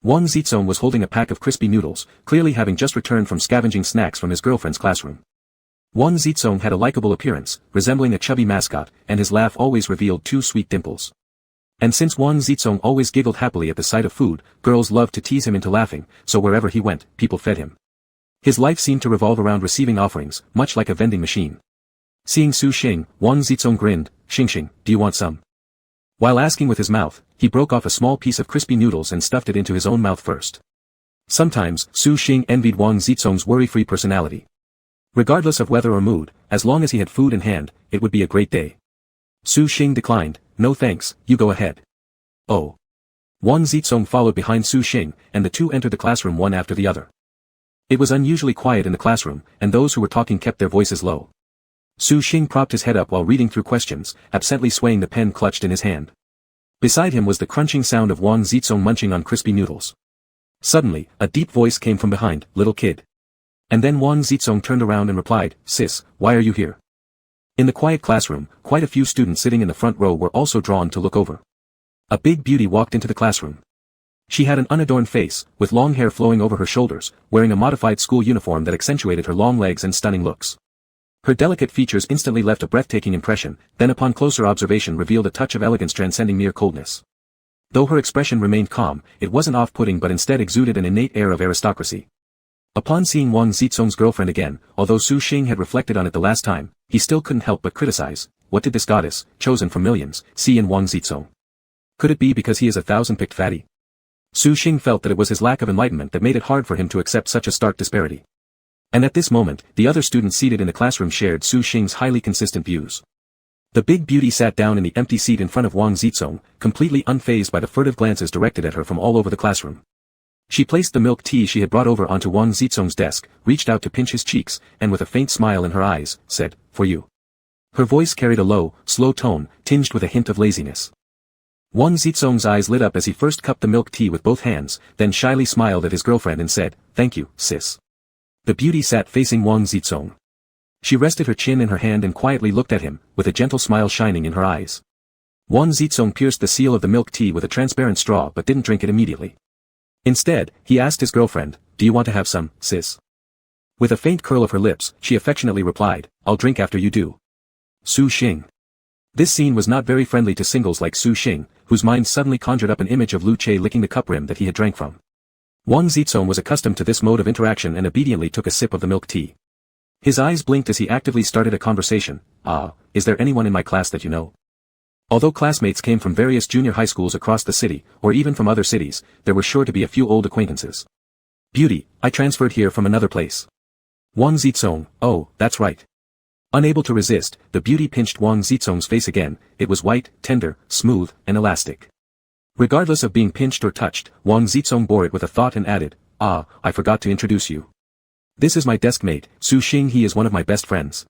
Wang Zizong was holding a pack of crispy noodles, clearly having just returned from scavenging snacks from his girlfriend's classroom. Wang Zizong had a likable appearance, resembling a chubby mascot, and his laugh always revealed two sweet dimples. And since Wang Zizong always giggled happily at the sight of food, girls loved to tease him into laughing, so wherever he went, people fed him. His life seemed to revolve around receiving offerings, much like a vending machine. Seeing Su Xing, Wang Zizong grinned, "Xing, do you want some?" While asking with his mouth, he broke off a small piece of crispy noodles and stuffed it into his own mouth first. Sometimes, Su Xing envied Wang Zizong's worry-free personality. Regardless of weather or mood, as long as he had food in hand, it would be a great day. Su Xing declined, "No thanks, you go ahead." Oh. Wang Zizong followed behind Su Xing, and the two entered the classroom one after the other. It was unusually quiet in the classroom, and those who were talking kept their voices low. Su Xing propped his head up while reading through questions, absently swaying the pen clutched in his hand. Beside him was the crunching sound of Wang Zizong munching on crispy noodles. Suddenly, a deep voice came from behind, "Little kid." And then Wang Zizong turned around and replied, "Sis, why are you here?" In the quiet classroom, quite a few students sitting in the front row were also drawn to look over. A big beauty walked into the classroom. She had an unadorned face, with long hair flowing over her shoulders, wearing a modified school uniform that accentuated her long legs and stunning looks. Her delicate features instantly left a breathtaking impression, then upon closer observation revealed a touch of elegance transcending mere coldness. Though her expression remained calm, it wasn't off-putting but instead exuded an innate air of aristocracy. Upon seeing Wang Zizong's girlfriend again, although Su Xing had reflected on it the last time, he still couldn't help but criticize, what did this goddess, chosen from millions, see in Wang Zizong? Could it be because he is a thousand-picked fatty? Su Xing felt that it was his lack of enlightenment that made it hard for him to accept such a stark disparity. And at this moment, the other students seated in the classroom shared Su Xing's highly consistent views. The big beauty sat down in the empty seat in front of Wang Zizong, completely unfazed by the furtive glances directed at her from all over the classroom. She placed the milk tea she had brought over onto Wang Zizong's desk, reached out to pinch his cheeks, and with a faint smile in her eyes, said, "For you." Her voice carried a low, slow tone, tinged with a hint of laziness. Wang Zizong's eyes lit up as he first cupped the milk tea with both hands, then shyly smiled at his girlfriend and said, "Thank you, sis." The beauty sat facing Wang Zizong. She rested her chin in her hand and quietly looked at him, with a gentle smile shining in her eyes. Wang Zizong pierced the seal of the milk tea with a transparent straw but didn't drink it immediately. Instead, he asked his girlfriend, "Do you want to have some, sis?" With a faint curl of her lips, she affectionately replied, "I'll drink after you do." Su Xing. This scene was not very friendly to singles like Su Xing, whose mind suddenly conjured up an image of Lu Che licking the cup rim that he had drank from. Wang Zizong was accustomed to this mode of interaction and obediently took a sip of the milk tea. His eyes blinked as he actively started a conversation. Is there anyone in my class that you know?" Although classmates came from various junior high schools across the city, or even from other cities, there were sure to be a few old acquaintances. "Beauty, I transferred here from another place." Wang Zizong, "Oh, that's right." Unable to resist, the beauty pinched Wang Zizong's face again. It was white, tender, smooth, and elastic. Regardless of being pinched or touched, Wang Zizong bore it with a thought and added, "I forgot to introduce you. This is my desk mate, Su Xing. He is one of my best friends."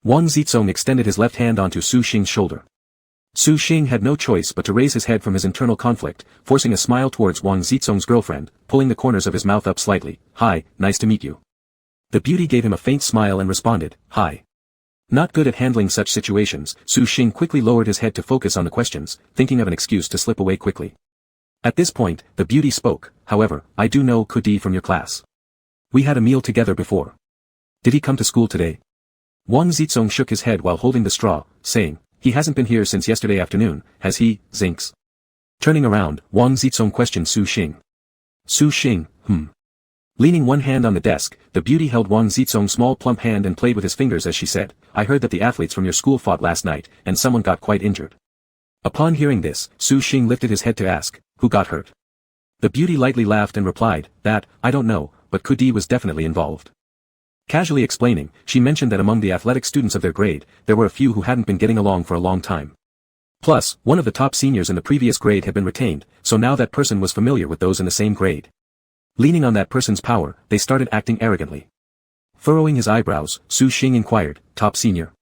Wang Zizong extended his left hand onto Su Xing's shoulder. Su Xing had no choice but to raise his head from his internal conflict, forcing a smile towards Wang Zizong's girlfriend, pulling the corners of his mouth up slightly. "Hi, nice to meet you." The beauty gave him a faint smile and responded, "Hi." Not good at handling such situations, Su Xing quickly lowered his head to focus on the questions, thinking of an excuse to slip away quickly. At this point, the beauty spoke, "However, I do know Kudi from your class. We had a meal together before. Did he come to school today?" Wang Zizong shook his head while holding the straw, saying, "He hasn't been here since yesterday afternoon, has he, Zinks?" Turning around, Wang Zizong questioned Su Xing. Su Xing, Leaning one hand on the desk, the beauty held Wang Zizong's small plump hand and played with his fingers as she said, "I heard that the athletes from your school fought last night, and someone got quite injured." Upon hearing this, Su Xing lifted his head to ask, "Who got hurt?" The beauty lightly laughed and replied, "That, I don't know, but Kudi was definitely involved." Casually explaining, she mentioned that among the athletic students of their grade, there were a few who hadn't been getting along for a long time. Plus, one of the top seniors in the previous grade had been retained, so now that person was familiar with those in the same grade. Leaning on that person's power, they started acting arrogantly. Furrowing his eyebrows, Su Xing inquired, "Top senior?"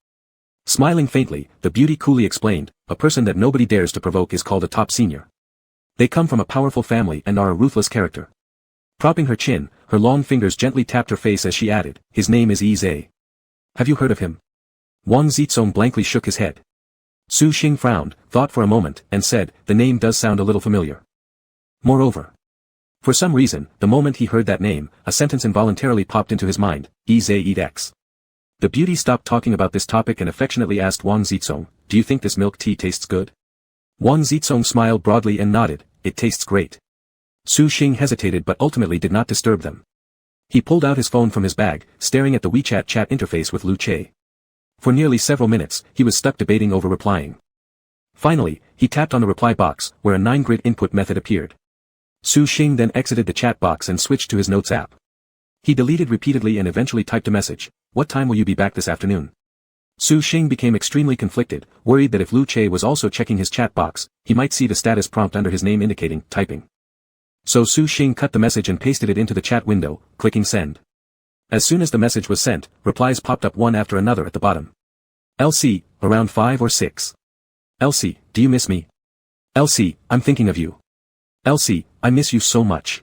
Smiling faintly, the beauty coolly explained, "A person that nobody dares to provoke is called a top senior." They come from a powerful family and are a ruthless character. Propping her chin, her long fingers gently tapped her face as she added, his name is Yi. Have you heard of him? Wang Zizong blankly shook his head. Su Xing frowned, thought for a moment, and said, the name does sound a little familiar. Moreover, for some reason, the moment he heard that name, a sentence involuntarily popped into his mind, Yi eat X. The beauty stopped talking about this topic and affectionately asked Wang Zizong, do you think this milk tea tastes good? Wang Zizong smiled broadly and nodded, it tastes great. Su Xing hesitated but ultimately did not disturb them. He pulled out his phone from his bag, staring at the WeChat chat interface with Lu Che. For nearly several minutes, he was stuck debating over replying. Finally, he tapped on the reply box, where a 9-grid input method appeared. Su Xing then exited the chat box and switched to his notes app. He deleted repeatedly and eventually typed a message, what time will you be back this afternoon? Su Xing became extremely conflicted, worried that if Lu Che was also checking his chat box, he might see the status prompt under his name indicating, typing. So Su Xing cut the message and pasted it into the chat window, clicking send. As soon as the message was sent, replies popped up one after another at the bottom. LC, around 5 or 6. LC, do you miss me? LC, I'm thinking of you. LC, I miss you so much.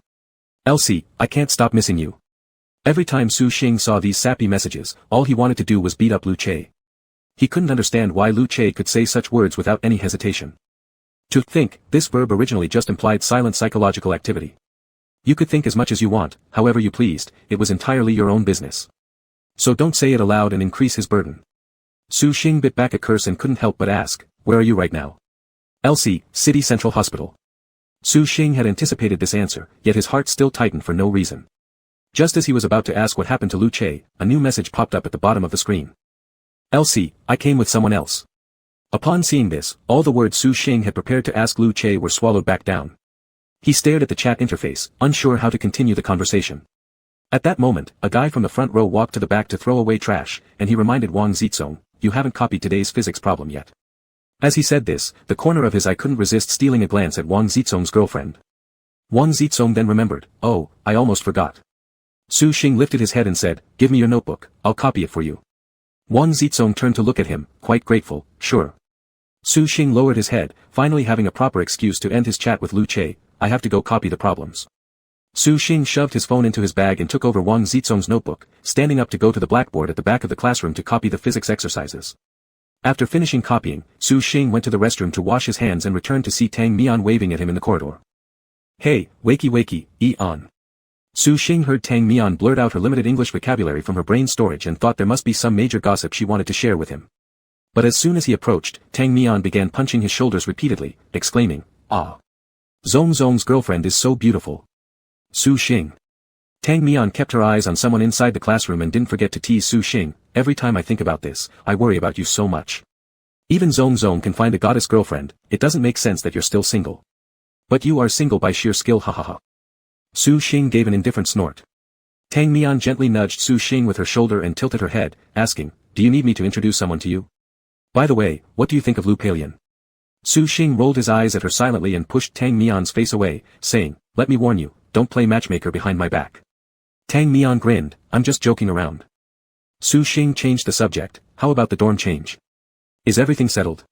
LC, I can't stop missing you. Every time Su Xing saw these sappy messages, all he wanted to do was beat up Lu Che. He couldn't understand why Lu Che could say such words without any hesitation. To think, this verb originally just implied silent psychological activity. You could think as much as you want, however you pleased, it was entirely your own business. So don't say it aloud and increase his burden. Su Xing bit back a curse and couldn't help but ask, where are you right now? LC, City Central Hospital. Su Xing had anticipated this answer, yet his heart still tightened for no reason. Just as he was about to ask what happened to Lu Che, a new message popped up at the bottom of the screen. LC, I came with someone else. Upon seeing this, all the words Su Xing had prepared to ask Lu Che were swallowed back down. He stared at the chat interface, unsure how to continue the conversation. At that moment, a guy from the front row walked to the back to throw away trash, and he reminded Wang Zizong, you haven't copied today's physics problem yet. As he said this, the corner of his eye couldn't resist stealing a glance at Wang Zizong's girlfriend. Wang Zizong then remembered, oh, I almost forgot. Su Xing lifted his head and said, give me your notebook, I'll copy it for you. Wang Zizong turned to look at him, quite grateful, sure. Su Xing lowered his head, finally having a proper excuse to end his chat with Lu Che, I have to go copy the problems. Su Xing shoved his phone into his bag and took over Wang Zizong's notebook, standing up to go to the blackboard at the back of the classroom to copy the physics exercises. After finishing copying, Su Xing went to the restroom to wash his hands and returned to see Tang Mian waving at him in the corridor. Hey, wakey wakey, on. Su Xing heard Tang Mian blurt out her limited English vocabulary from her brain storage and thought there must be some major gossip she wanted to share with him. But as soon as he approached, Tang Mian began punching his shoulders repeatedly, exclaiming, ah. Zong Zong's girlfriend is so beautiful. Su Xing. Tang Mian kept her eyes on someone inside the classroom and didn't forget to tease Su Xing, every time I think about this, I worry about you so much. Even Zong Zong can find a goddess girlfriend, it doesn't make sense that you're still single. But you are single by sheer skill hahaha. Su Xing gave an indifferent snort. Tang Mian gently nudged Su Xing with her shoulder and tilted her head, asking, do you need me to introduce someone to you? By the way, what do you think of Lu Palian? Su Xing rolled his eyes at her silently and pushed Tang Mian's face away, saying, let me warn you, don't play matchmaker behind my back. Tang Mian grinned, I'm just joking around. Su Xing changed the subject, how about the dorm change? Is everything settled?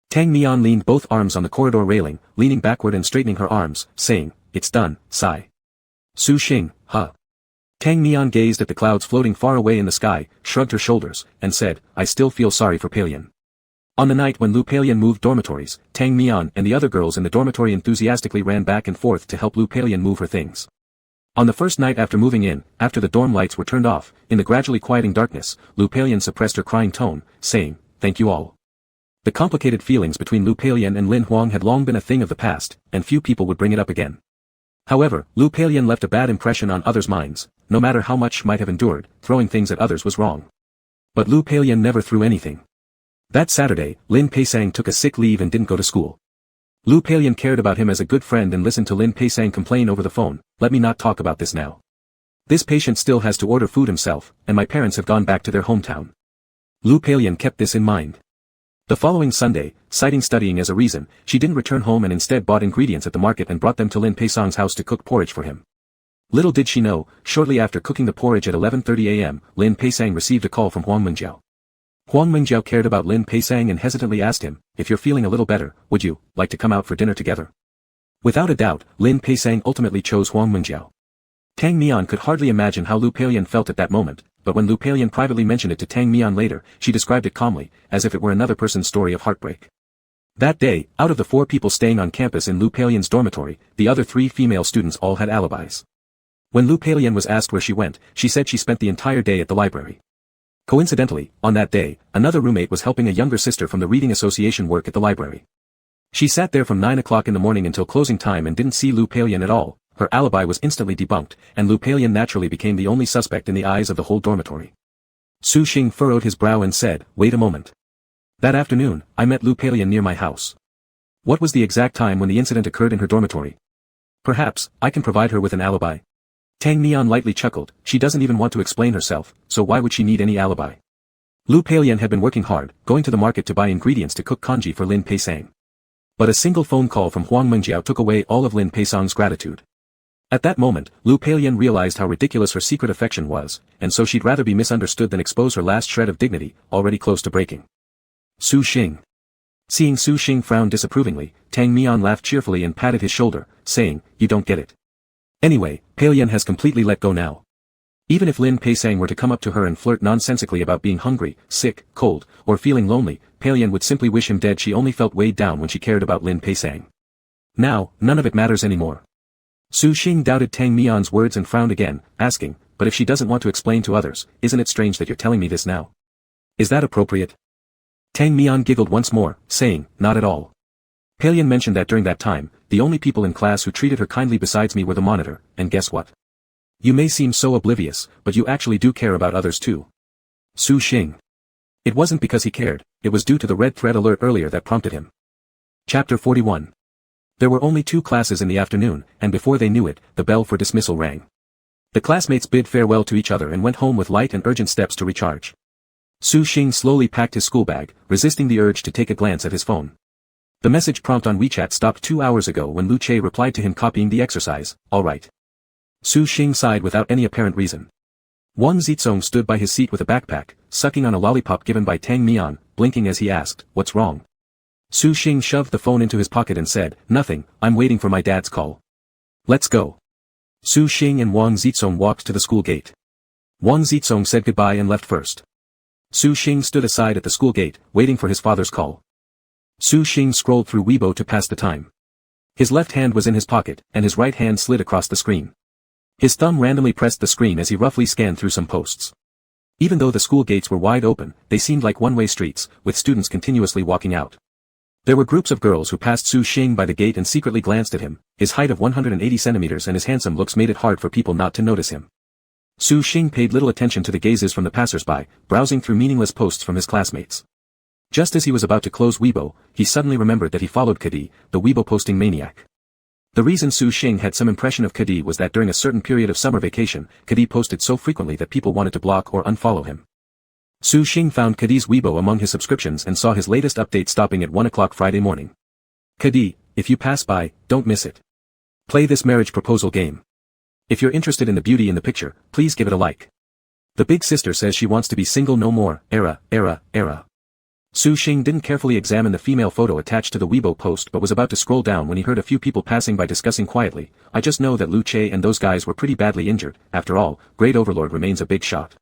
Tang Mian leaned both arms on the corridor railing, leaning backward and straightening her arms, saying, it's done, sigh. Su Xing, huh? Tang Mian gazed at the clouds floating far away in the sky, shrugged her shoulders, and said, I still feel sorry for Palian. On the night when Lu Palian moved dormitories, Tang Mian and the other girls in the dormitory enthusiastically ran back and forth to help Lu Palian move her things. On the first night after moving in, after the dorm lights were turned off, in the gradually quieting darkness, Lu Palian suppressed her crying tone, saying, thank you all. The complicated feelings between Lu Palian and Lin Huang had long been a thing of the past, and few people would bring it up again. However, Lu Palian left a bad impression on others' minds, no matter how much she might have endured, throwing things at others was wrong. But Lu Palian never threw anything. That Saturday, Lin Peisang took a sick leave and didn't go to school. Lu Palian cared about him as a good friend and listened to Lin Peisang complain over the phone, let me not talk about this now. This patient still has to order food himself, and my parents have gone back to their hometown. Lu Palian kept this in mind. The following Sunday, citing studying as a reason, she didn't return home and instead bought ingredients at the market and brought them to Lin Peisang's house to cook porridge for him. Little did she know, shortly after cooking the porridge at 11:30 a.m., Lin Peisang received a call from Huang Mengjiao. Huang Mengjiao cared about Lin Peisang and hesitantly asked him, if you're feeling a little better, would you like to come out for dinner together? Without a doubt, Lin Peisang ultimately chose Huang Mengjiao. Tang Mian could hardly imagine how Lu Peilian felt at that moment, but when Lu Peilian privately mentioned it to Tang Mian later, she described it calmly, as if it were another person's story of heartbreak. That day, out of the 4 people staying on campus in Lu Peilian's dormitory, the other 3 female students all had alibis. When Lu Peilian was asked where she went, she said she spent the entire day at the library. Coincidentally, on that day, another roommate was helping a younger sister from the Reading Association work at the library. She sat there from 9 o'clock in the morning until closing time and didn't see Lu Peilian at all. Her alibi was instantly debunked, and Lu Peilian naturally became the only suspect in the eyes of the whole dormitory. Su Xing furrowed his brow and said, "Wait a moment. That afternoon, I met Lu Peilian near my house. What was the exact time when the incident occurred in her dormitory? Perhaps, I can provide her with an alibi." Tang Mian lightly chuckled. She doesn't even want to explain herself, so why would she need any alibi? Lu Peilian had been working hard, going to the market to buy ingredients to cook congee for Lin Peisang. But a single phone call from Huang Mengjiao took away all of Lin Peisang's gratitude. At that moment, Lu Peilian realized how ridiculous her secret affection was, and so she'd rather be misunderstood than expose her last shred of dignity, already close to breaking. Su Xing. Seeing Su Xing frown disapprovingly, Tang Mian laughed cheerfully and patted his shoulder, saying, "You don't get it. Anyway, Peilian has completely let go now. Even if Lin Peisang were to come up to her and flirt nonsensically about being hungry, sick, cold, or feeling lonely, Peilian would simply wish him dead. She only felt weighed down when she cared about Lin Peisang. Now, none of it matters anymore." Su Xing doubted Tang Mian's words and frowned again, asking, "But if she doesn't want to explain to others, isn't it strange that you're telling me this now? Is that appropriate?" Tang Mian giggled once more, saying, "Not at all. Peilian mentioned that during that time, the only people in class who treated her kindly besides me were the monitor, and guess what? You may seem so oblivious, but you actually do care about others too." Su Xing. It wasn't because he cared, it was due to the red thread alert earlier that prompted him. Chapter 41. There were only 2 classes in the afternoon, and before they knew it, the bell for dismissal rang. The classmates bid farewell to each other and went home with light and urgent steps to recharge. Su Xing slowly packed his school bag, resisting the urge to take a glance at his phone. The message prompt on WeChat stopped 2 hours ago when Lu Che replied to him copying the exercise, "All right." Su Xing sighed without any apparent reason. Wang Zizong stood by his seat with a backpack, sucking on a lollipop given by Tang Mian, blinking as he asked, "What's wrong?" Su Xing shoved the phone into his pocket and said, "Nothing, I'm waiting for my dad's call." "Let's go." Su Xing and Wang Zizong walked to the school gate. Wang Zizong said goodbye and left first. Su Xing stood aside at the school gate, waiting for his father's call. Su Xing scrolled through Weibo to pass the time. His left hand was in his pocket, and his right hand slid across the screen. His thumb randomly pressed the screen as he roughly scanned through some posts. Even though the school gates were wide open, they seemed like one-way streets, with students continuously walking out. There were groups of girls who passed Su Xing by the gate and secretly glanced at him. His height of 180 centimeters and his handsome looks made it hard for people not to notice him. Su Xing paid little attention to the gazes from the passers-by, browsing through meaningless posts from his classmates. Just as he was about to close Weibo, he suddenly remembered that he followed Kadi, the Weibo posting maniac. The reason Su Xing had some impression of Kadi was that during a certain period of summer vacation, Kadi posted so frequently that people wanted to block or unfollow him. Su Xing found Kadi's Weibo among his subscriptions and saw his latest update stopping at 1 o'clock Friday morning. "Kadi, if you pass by, don't miss it. Play this marriage proposal game. If you're interested in the beauty in the picture, please give it a like. The big sister says she wants to be single no more, era. Su Xing didn't carefully examine the female photo attached to the Weibo post but was about to scroll down when he heard a few people passing by discussing quietly, "I just know that Lu Che and those guys were pretty badly injured. After all, Great Overlord remains a big shot.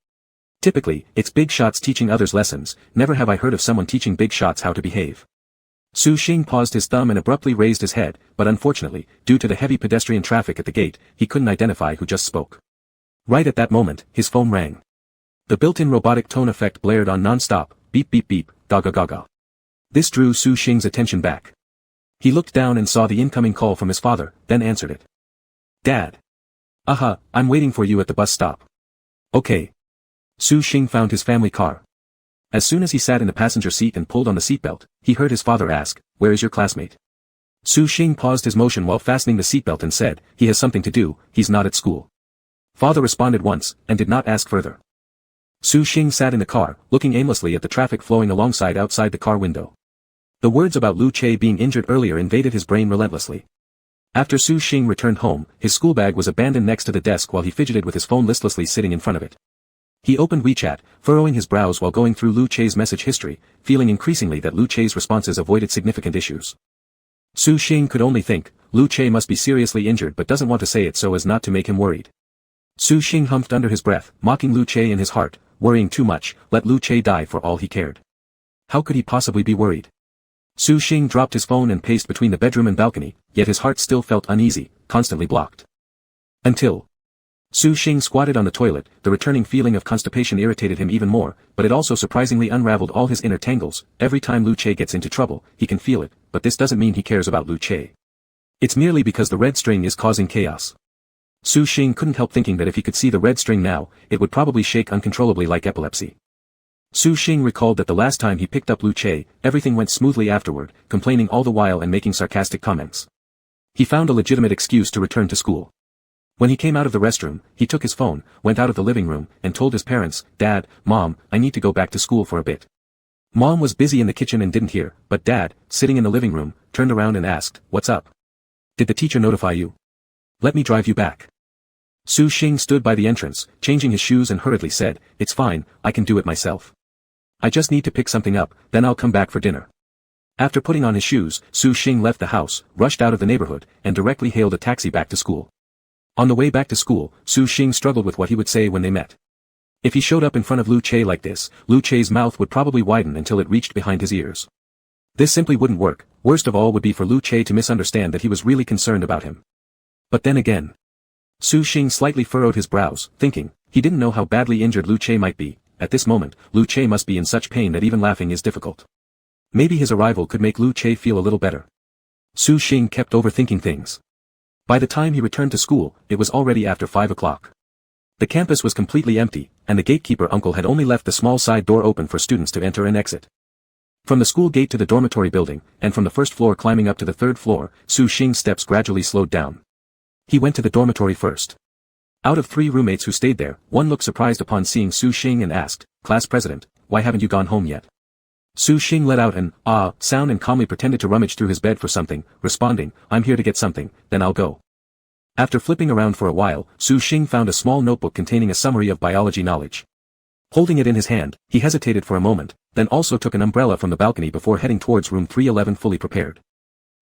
Typically, it's big shots teaching others lessons, never have I heard of someone teaching big shots how to behave." Su Xing paused his thumb and abruptly raised his head, but unfortunately, due to the heavy pedestrian traffic at the gate, he couldn't identify who just spoke. Right at that moment, his phone rang. The built-in robotic tone effect blared on non-stop, beep beep beep, gaga gaga. This drew Su Xing's attention back. He looked down and saw the incoming call from his father, then answered it. "Dad. I'm waiting for you at the bus stop." "Okay." Su Xing found his family car. As soon as he sat in the passenger seat and pulled on the seatbelt, he heard his father ask, "Where is your classmate?" Su Xing paused his motion while fastening the seatbelt and said, "He has something to do, he's not at school." Father responded once, and did not ask further. Su Xing sat in the car, looking aimlessly at the traffic flowing alongside outside the car window. The words about Lu Che being injured earlier invaded his brain relentlessly. After Su Xing returned home, his school bag was abandoned next to the desk while he fidgeted with his phone listlessly sitting in front of it. He opened WeChat, furrowing his brows while going through Lu Che's message history, feeling increasingly that Lu Che's responses avoided significant issues. Su Xing could only think, Lu Che must be seriously injured but doesn't want to say it so as not to make him worried. Su Xing humphed under his breath, mocking Lu Che in his heart, worrying too much, let Lu Che die for all he cared. How could he possibly be worried? Su Xing dropped his phone and paced between the bedroom and balcony, yet his heart still felt uneasy, constantly blocked. Until Su Xing squatted on the toilet, the returning feeling of constipation irritated him even more, but it also surprisingly unraveled all his inner tangles. Every time Lu Che gets into trouble, he can feel it, but this doesn't mean he cares about Lu Che. It's merely because the red string is causing chaos. Su Xing couldn't help thinking that if he could see the red string now, it would probably shake uncontrollably like epilepsy. Su Xing recalled that the last time he picked up Lu Che, everything went smoothly afterward, complaining all the while and making sarcastic comments. He found a legitimate excuse to return to school. When he came out of the restroom, he took his phone, went out of the living room, and told his parents, "Dad, Mom, I need to go back to school for a bit." Mom was busy in the kitchen and didn't hear, but Dad, sitting in the living room, turned around and asked, "What's up? Did the teacher notify you? Let me drive you back." Su Xing stood by the entrance, changing his shoes and hurriedly said, "It's fine, I can do it myself. I just need to pick something up, then I'll come back for dinner." After putting on his shoes, Su Xing left the house, rushed out of the neighborhood, and directly hailed a taxi back to school. On the way back to school, Su Xing struggled with what he would say when they met. If he showed up in front of Lu Che like this, Lu Che's mouth would probably widen until it reached behind his ears. This simply wouldn't work. Worst of all would be for Lu Che to misunderstand that he was really concerned about him. But then again, Su Xing slightly furrowed his brows, thinking, he didn't know how badly injured Lu Che might be. At this moment, Lu Che must be in such pain that even laughing is difficult. Maybe his arrival could make Lu Che feel a little better. Su Xing kept overthinking things. By the time he returned to school, it was already after 5 o'clock. The campus was completely empty, and the gatekeeper uncle had only left the small side door open for students to enter and exit. From the school gate to the dormitory building, and from the first floor climbing up to the third floor, Su Xing's steps gradually slowed down. He went to the dormitory first. Out of 3 roommates who stayed there, one looked surprised upon seeing Su Xing and asked, "Class president, why haven't you gone home yet?" Su Xing let out an "ah" sound and calmly pretended to rummage through his bed for something, responding, "I'm here to get something, then I'll go." After flipping around for a while, Su Xing found a small notebook containing a summary of biology knowledge. Holding it in his hand, he hesitated for a moment, then also took an umbrella from the balcony before heading towards room 311 fully prepared.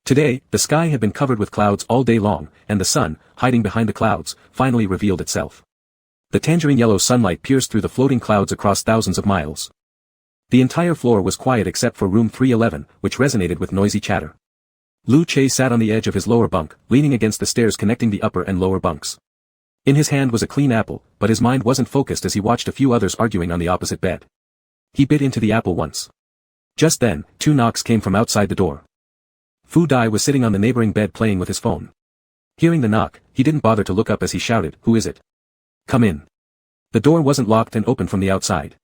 Today, the sky had been covered with clouds all day long, and the sun, hiding behind the clouds, finally revealed itself. The tangerine yellow sunlight pierced through the floating clouds across thousands of miles. The entire floor was quiet except for room 311, which resonated with noisy chatter. Lu Che sat on the edge of his lower bunk, leaning against the stairs connecting the upper and lower bunks. In his hand was a clean apple, but his mind wasn't focused as he watched a few others arguing on the opposite bed. He bit into the apple once. Just then, 2 knocks came from outside the door. Fu Dai was sitting on the neighboring bed playing with his phone. Hearing the knock, he didn't bother to look up as he shouted, "Who is it? Come in." The door wasn't locked and opened from the outside.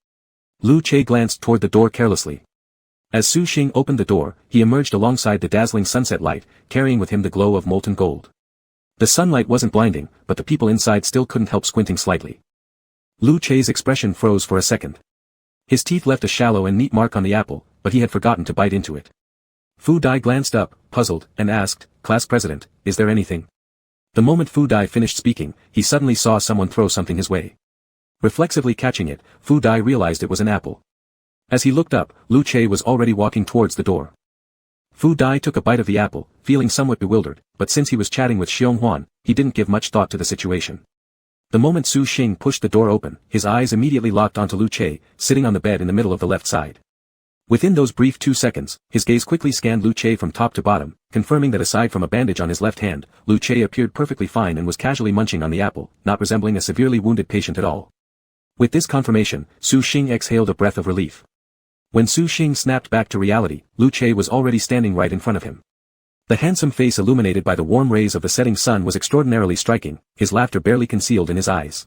Lu Che glanced toward the door carelessly. As Su Xing opened the door, he emerged alongside the dazzling sunset light, carrying with him the glow of molten gold. The sunlight wasn't blinding, but the people inside still couldn't help squinting slightly. Lu Che's expression froze for a second. His teeth left a shallow and neat mark on the apple, but he had forgotten to bite into it. Fu Dai glanced up, puzzled, and asked, "Class president, is there anything?" The moment Fu Dai finished speaking, he suddenly saw someone throw something his way. Reflexively catching it, Fu Dai realized it was an apple. As he looked up, Lu Che was already walking towards the door. Fu Dai took a bite of the apple, feeling somewhat bewildered, but since he was chatting with Xiong Huan, he didn't give much thought to the situation. The moment Su Xing pushed the door open, his eyes immediately locked onto Lu Che, sitting on the bed in the middle of the left side. Within those brief 2 seconds, his gaze quickly scanned Lu Che from top to bottom, confirming that aside from a bandage on his left hand, Lu Che appeared perfectly fine and was casually munching on the apple, not resembling a severely wounded patient at all. With this confirmation, Su Xing exhaled a breath of relief. When Su Xing snapped back to reality, Lu Che was already standing right in front of him. The handsome face illuminated by the warm rays of the setting sun was extraordinarily striking, his laughter barely concealed in his eyes.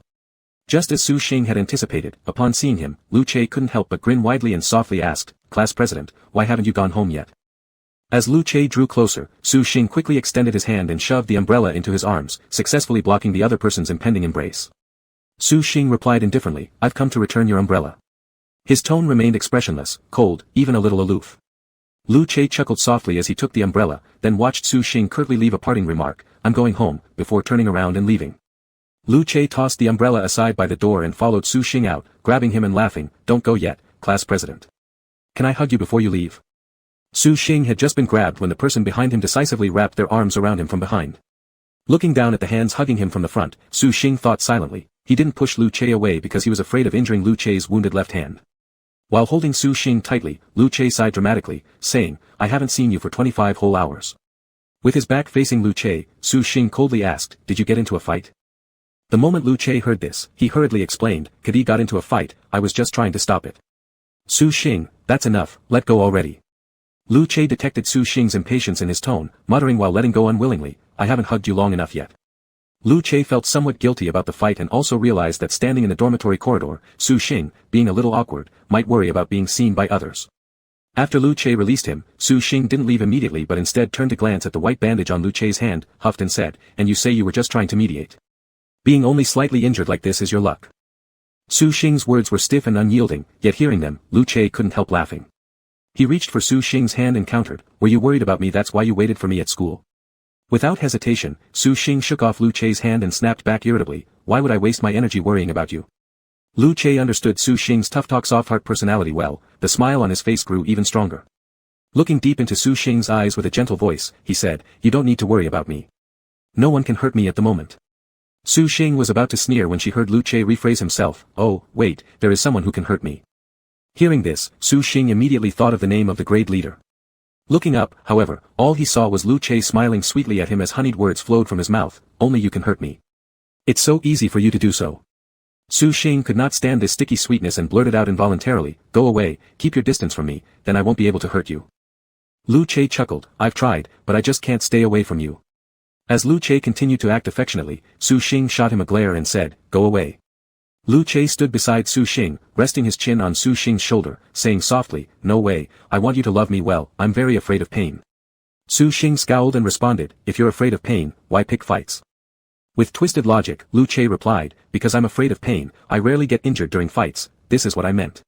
Just as Su Xing had anticipated, upon seeing him, Lu Che couldn't help but grin widely and softly asked, "Class president, why haven't you gone home yet?" As Lu Che drew closer, Su Xing quickly extended his hand and shoved the umbrella into his arms, successfully blocking the other person's impending embrace. Su Xing replied indifferently, "I've come to return your umbrella." His tone remained expressionless, cold, even a little aloof. Lu Che chuckled softly as he took the umbrella, then watched Su Xing curtly leave a parting remark, "I'm going home," before turning around and leaving. Lu Che tossed the umbrella aside by the door and followed Su Xing out, grabbing him and laughing, "Don't go yet, class president. Can I hug you before you leave?" Su Xing had just been grabbed when the person behind him decisively wrapped their arms around him from behind. Looking down at the hands hugging him from the front, Su Xing thought silently, he didn't push Lu Che away because he was afraid of injuring Lu Che's wounded left hand. While holding Su Xing tightly, Lu Che sighed dramatically, saying, I haven't seen you for 25 whole hours. With his back facing Lu Che, Su Xing coldly asked, did you get into a fight? The moment Lu Che heard this, he hurriedly explained, Kadi got into a fight, I was just trying to stop it. Su Xing, that's enough, let go already. Lu Che detected Su Xing's impatience in his tone, muttering while letting go unwillingly, I haven't hugged you long enough yet. Lu Che felt somewhat guilty about the fight and also realized that standing in the dormitory corridor, Su Xing, being a little awkward, might worry about being seen by others. After Lu Che released him, Su Xing didn't leave immediately but instead turned to glance at the white bandage on Lu Che's hand, huffed and said, and you say you were just trying to mediate. Being only slightly injured like this is your luck. Su Xing's words were stiff and unyielding, yet hearing them, Lu Che couldn't help laughing. He reached for Su Xing's hand and countered, were you worried about me, that's why you waited for me at school? Without hesitation, Su Xing shook off Lu Che's hand and snapped back irritably, why would I waste my energy worrying about you? Lu Che understood Su Xing's tough-talk soft-heart personality well, the smile on his face grew even stronger. Looking deep into Su Xing's eyes with a gentle voice, he said, you don't need to worry about me. No one can hurt me at the moment. Su Xing was about to sneer when she heard Lu Che rephrase himself, oh, wait, there is someone who can hurt me. Hearing this, Su Xing immediately thought of the name of the grade leader. Looking up, however, all he saw was Lu Che smiling sweetly at him as honeyed words flowed from his mouth, only you can hurt me. It's so easy for you to do so. Su Xing could not stand this sticky sweetness and blurted out involuntarily, go away, keep your distance from me, then I won't be able to hurt you. Lu Che chuckled, I've tried, but I just can't stay away from you. As Lu Che continued to act affectionately, Su Xing shot him a glare and said, go away. Lu Che stood beside Su Xing, resting his chin on Su Xing's shoulder, saying softly, no way, I want you to love me well, I'm very afraid of pain. Su Xing scowled and responded, if you're afraid of pain, why pick fights? With twisted logic, Lu Che replied, because I'm afraid of pain, I rarely get injured during fights, this is what I meant.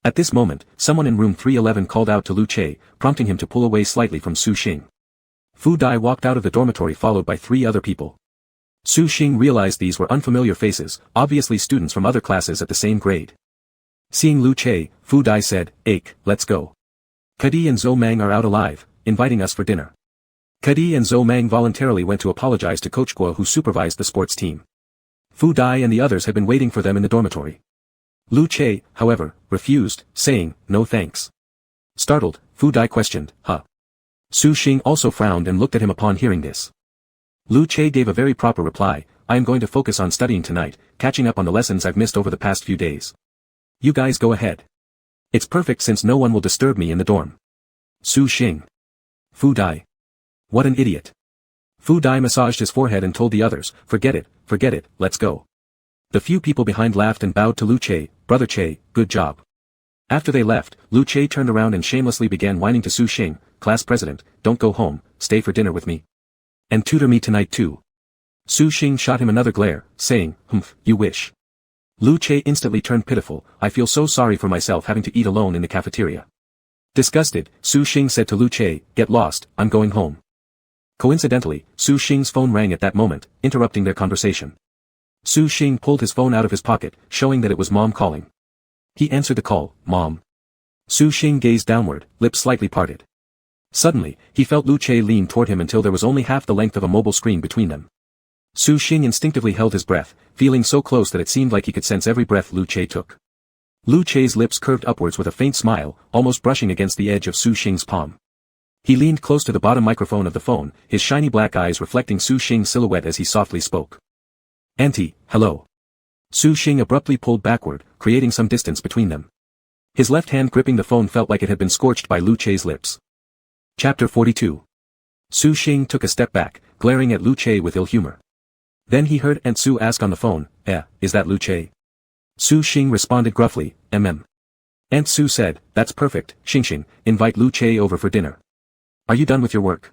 At this moment, someone in room 311 called out to Lu Che, prompting him to pull away slightly from Su Xing. Fu Dai walked out of the dormitory followed by 3 other people. Su Xing realized these were unfamiliar faces, obviously students from other classes at the same grade. Seeing Lu Che, Fu Dai said, Ache, let's go. Kadi and Zhou Mang are out alive, inviting us for dinner. Kadi and Zhou Mang voluntarily went to apologize to Coach Guo who supervised the sports team. Fu Dai and the others had been waiting for them in the dormitory. Lu Che, however, refused, saying, no thanks. Startled, Fu Dai questioned, huh? Su Xing also frowned and looked at him upon hearing this. Lu Che gave a very proper reply, I am going to focus on studying tonight, catching up on the lessons I've missed over the past few days. You guys go ahead. It's perfect since no one will disturb me in the dorm. Su Xing. Fu Dai. What an idiot. Fu Dai massaged his forehead and told the others, forget it, let's go. The few people behind laughed and bowed to Lu Che, brother Che, good job. After they left, Lu Che turned around and shamelessly began whining to Su Xing, class president, don't go home, stay for dinner with me. And tutor me tonight too. Su Xing shot him another glare, saying, humph, you wish. Lu Che instantly turned pitiful, I feel so sorry for myself having to eat alone in the cafeteria. Disgusted, Su Xing said to Lu Che, get lost, I'm going home. Coincidentally, Su Xing's phone rang at that moment, interrupting their conversation. Su Xing pulled his phone out of his pocket, showing that it was Mom calling. He answered the call, Mom. Su Xing gazed downward, lips slightly parted. Suddenly, he felt Lu Che lean toward him until there was only half the length of a mobile screen between them. Su Xing instinctively held his breath, feeling so close that it seemed like he could sense every breath Lu Che took. Lu Che's lips curved upwards with a faint smile, almost brushing against the edge of Su Xing's palm. He leaned close to the bottom microphone of the phone, his shiny black eyes reflecting Su Xing's silhouette as he softly spoke. Auntie, hello. Su Xing abruptly pulled backward, creating some distance between them. His left hand gripping the phone felt like it had been scorched by Lu Che's lips. Chapter 42. Su Xing took a step back, glaring at Lu Che with ill humor. Then he heard Aunt Su ask on the phone, is that Lu Che? Su Xing responded gruffly, Aunt Su said, that's perfect, Xing, invite Lu Che over for dinner. Are you done with your work?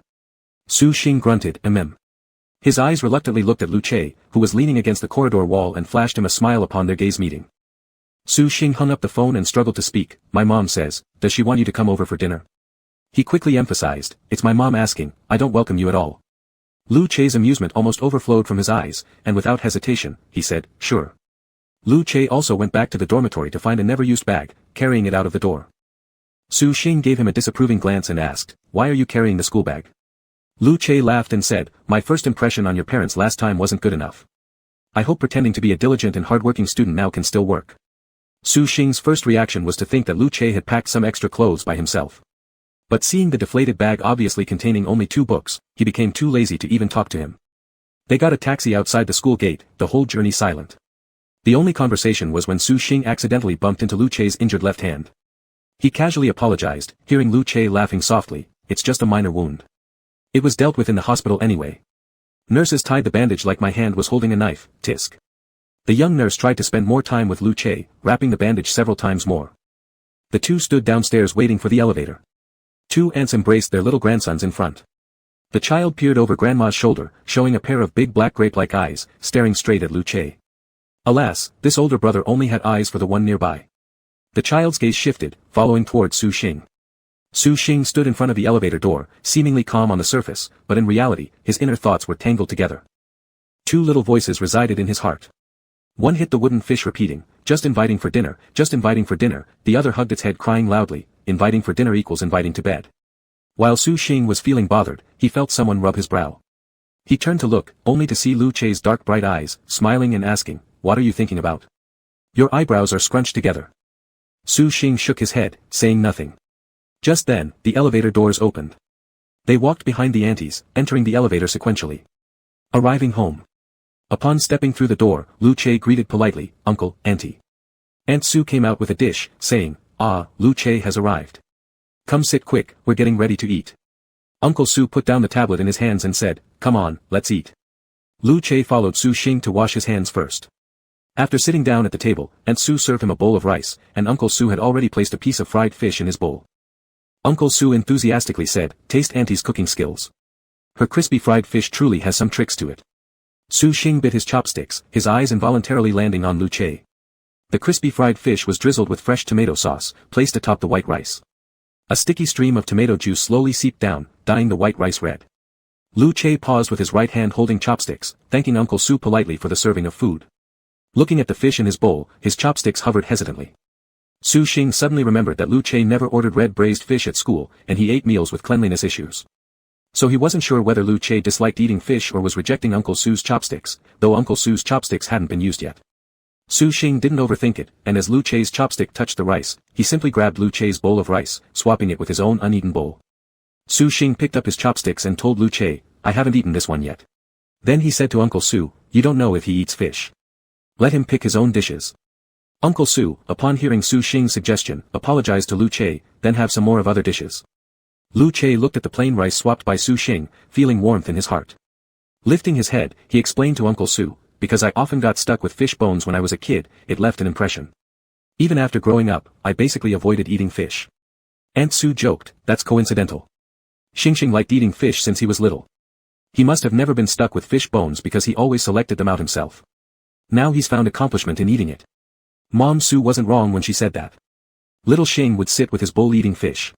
Su Xing grunted, His eyes reluctantly looked at Lu Che, who was leaning against the corridor wall and flashed him a smile upon their gaze meeting. Su Xing hung up the phone and struggled to speak, my mom says, does she want you to come over for dinner? He quickly emphasized, it's my mom asking, I don't welcome you at all. Lu Che's amusement almost overflowed from his eyes, and without hesitation, he said, sure. Lu Che also went back to the dormitory to find a never-used bag, carrying it out of the door. Su Xing gave him a disapproving glance and asked, "Why are you carrying the school bag?" Lu Che laughed and said, "My first impression on your parents last time wasn't good enough. I hope pretending to be a diligent and hardworking student now can still work." Su Xing's first reaction was to think that Lu Che had packed some extra clothes by himself. But seeing the deflated bag obviously containing only 2 books, he became too lazy to even talk to him. They got a taxi outside the school gate, the whole journey silent. The only conversation was when Su Xing accidentally bumped into Lu Che's injured left hand. He casually apologized, hearing Lu Che laughing softly, "It's just a minor wound. It was dealt with in the hospital anyway. Nurses tied the bandage like my hand was holding a knife, tisk." The young nurse tried to spend more time with Lu Che, wrapping the bandage several times more. The two stood downstairs waiting for the elevator. 2 aunts embraced their little grandsons in front. The child peered over Grandma's shoulder, showing a pair of big black grape-like eyes, staring straight at Lu Che. Alas, this older brother only had eyes for the one nearby. The child's gaze shifted, following towards Su Xing. Su Xing stood in front of the elevator door, seemingly calm on the surface, but in reality, his inner thoughts were tangled together. 2 little voices resided in his heart. One hit the wooden fish repeating, "Just inviting for dinner, just inviting for dinner," the other hugged its head crying loudly, "Inviting for dinner equals inviting to bed." While Su Xing was feeling bothered, he felt someone rub his brow. He turned to look, only to see Lu Che's dark bright eyes, smiling and asking, "What are you thinking about? Your eyebrows are scrunched together." Su Xing shook his head, saying nothing. Just then, the elevator doors opened. They walked behind the aunties, entering the elevator sequentially. Arriving home. Upon stepping through the door, Lu Che greeted politely, "Uncle, Auntie." Aunt Su came out with a dish, saying, "Ah, Lu Che has arrived. Come sit quick, we're getting ready to eat." Uncle Su put down the tablet in his hands and said, "Come on, let's eat." Lu Che followed Su Xing to wash his hands first. After sitting down at the table, Aunt Su served him a bowl of rice, and Uncle Su had already placed a piece of fried fish in his bowl. Uncle Su enthusiastically said, "Taste Auntie's cooking skills. Her crispy fried fish truly has some tricks to it." Su Xing bit his chopsticks, his eyes involuntarily landing on Lu Che. The crispy fried fish was drizzled with fresh tomato sauce, placed atop the white rice. A sticky stream of tomato juice slowly seeped down, dyeing the white rice red. Lu Che paused with his right hand holding chopsticks, thanking Uncle Su politely for the serving of food. Looking at the fish in his bowl, his chopsticks hovered hesitantly. Su Xing suddenly remembered that Lu Che never ordered red braised fish at school, and he ate meals with cleanliness issues. So he wasn't sure whether Lu Che disliked eating fish or was rejecting Uncle Su's chopsticks, though Uncle Su's chopsticks hadn't been used yet. Su Xing didn't overthink it, and as Lu Che's chopstick touched the rice, he simply grabbed Lu Che's bowl of rice, swapping it with his own uneaten bowl. Su Xing picked up his chopsticks and told Lu Che, "I haven't eaten this one yet." Then he said to Uncle Su, "You don't know if he eats fish. Let him pick his own dishes." Uncle Su, upon hearing Su Xing's suggestion, apologized to Lu Che, "Then have some more of other dishes." Lu Che looked at the plain rice swapped by Su Xing, feeling warmth in his heart. Lifting his head, he explained to Uncle Su, "Because I often got stuck with fish bones when I was a kid, it left an impression. Even after growing up, I basically avoided eating fish." Aunt Su joked, "That's coincidental. Xing liked eating fish since he was little. He must have never been stuck with fish bones because he always selected them out himself. Now he's found accomplishment in eating it." Mom Su wasn't wrong when she said that. Little Xing would sit with his bowl eating fish.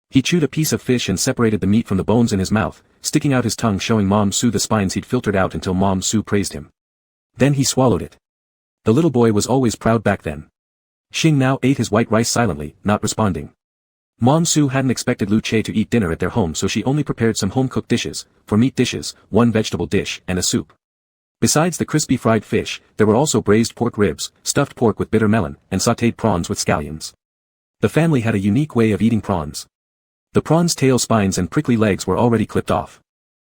He chewed a piece of fish and separated the meat from the bones in his mouth, sticking out his tongue showing Mom Su the spines he'd filtered out until Mom Su praised him. Then he swallowed it. The little boy was always proud back then. Xing now ate his white rice silently, not responding. Mom Su hadn't expected Lu Che to eat dinner at their home, so she only prepared some home-cooked dishes, 4 meat dishes, 1 vegetable dish, and a soup. Besides the crispy fried fish, there were also braised pork ribs, stuffed pork with bitter melon, and sautéed prawns with scallions. The family had a unique way of eating prawns. The prawn's tail spines and prickly legs were already clipped off.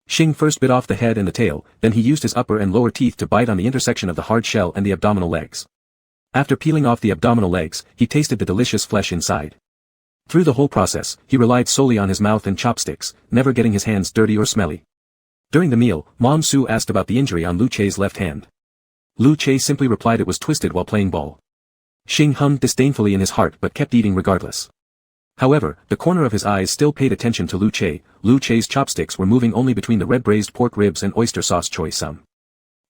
Xing first bit off the head and the tail, then he used his upper and lower teeth to bite on the intersection of the hard shell and the abdominal legs. After peeling off the abdominal legs, he tasted the delicious flesh inside. Through the whole process, he relied solely on his mouth and chopsticks, never getting his hands dirty or smelly. During the meal, Mom Su asked about the injury on Lu Che's left hand. Lu Che simply replied it was twisted while playing ball. Xing hummed disdainfully in his heart but kept eating regardless. However, the corner of his eyes still paid attention to Lu Che. Lu Che's chopsticks were moving only between the red braised pork ribs and oyster sauce choy sum.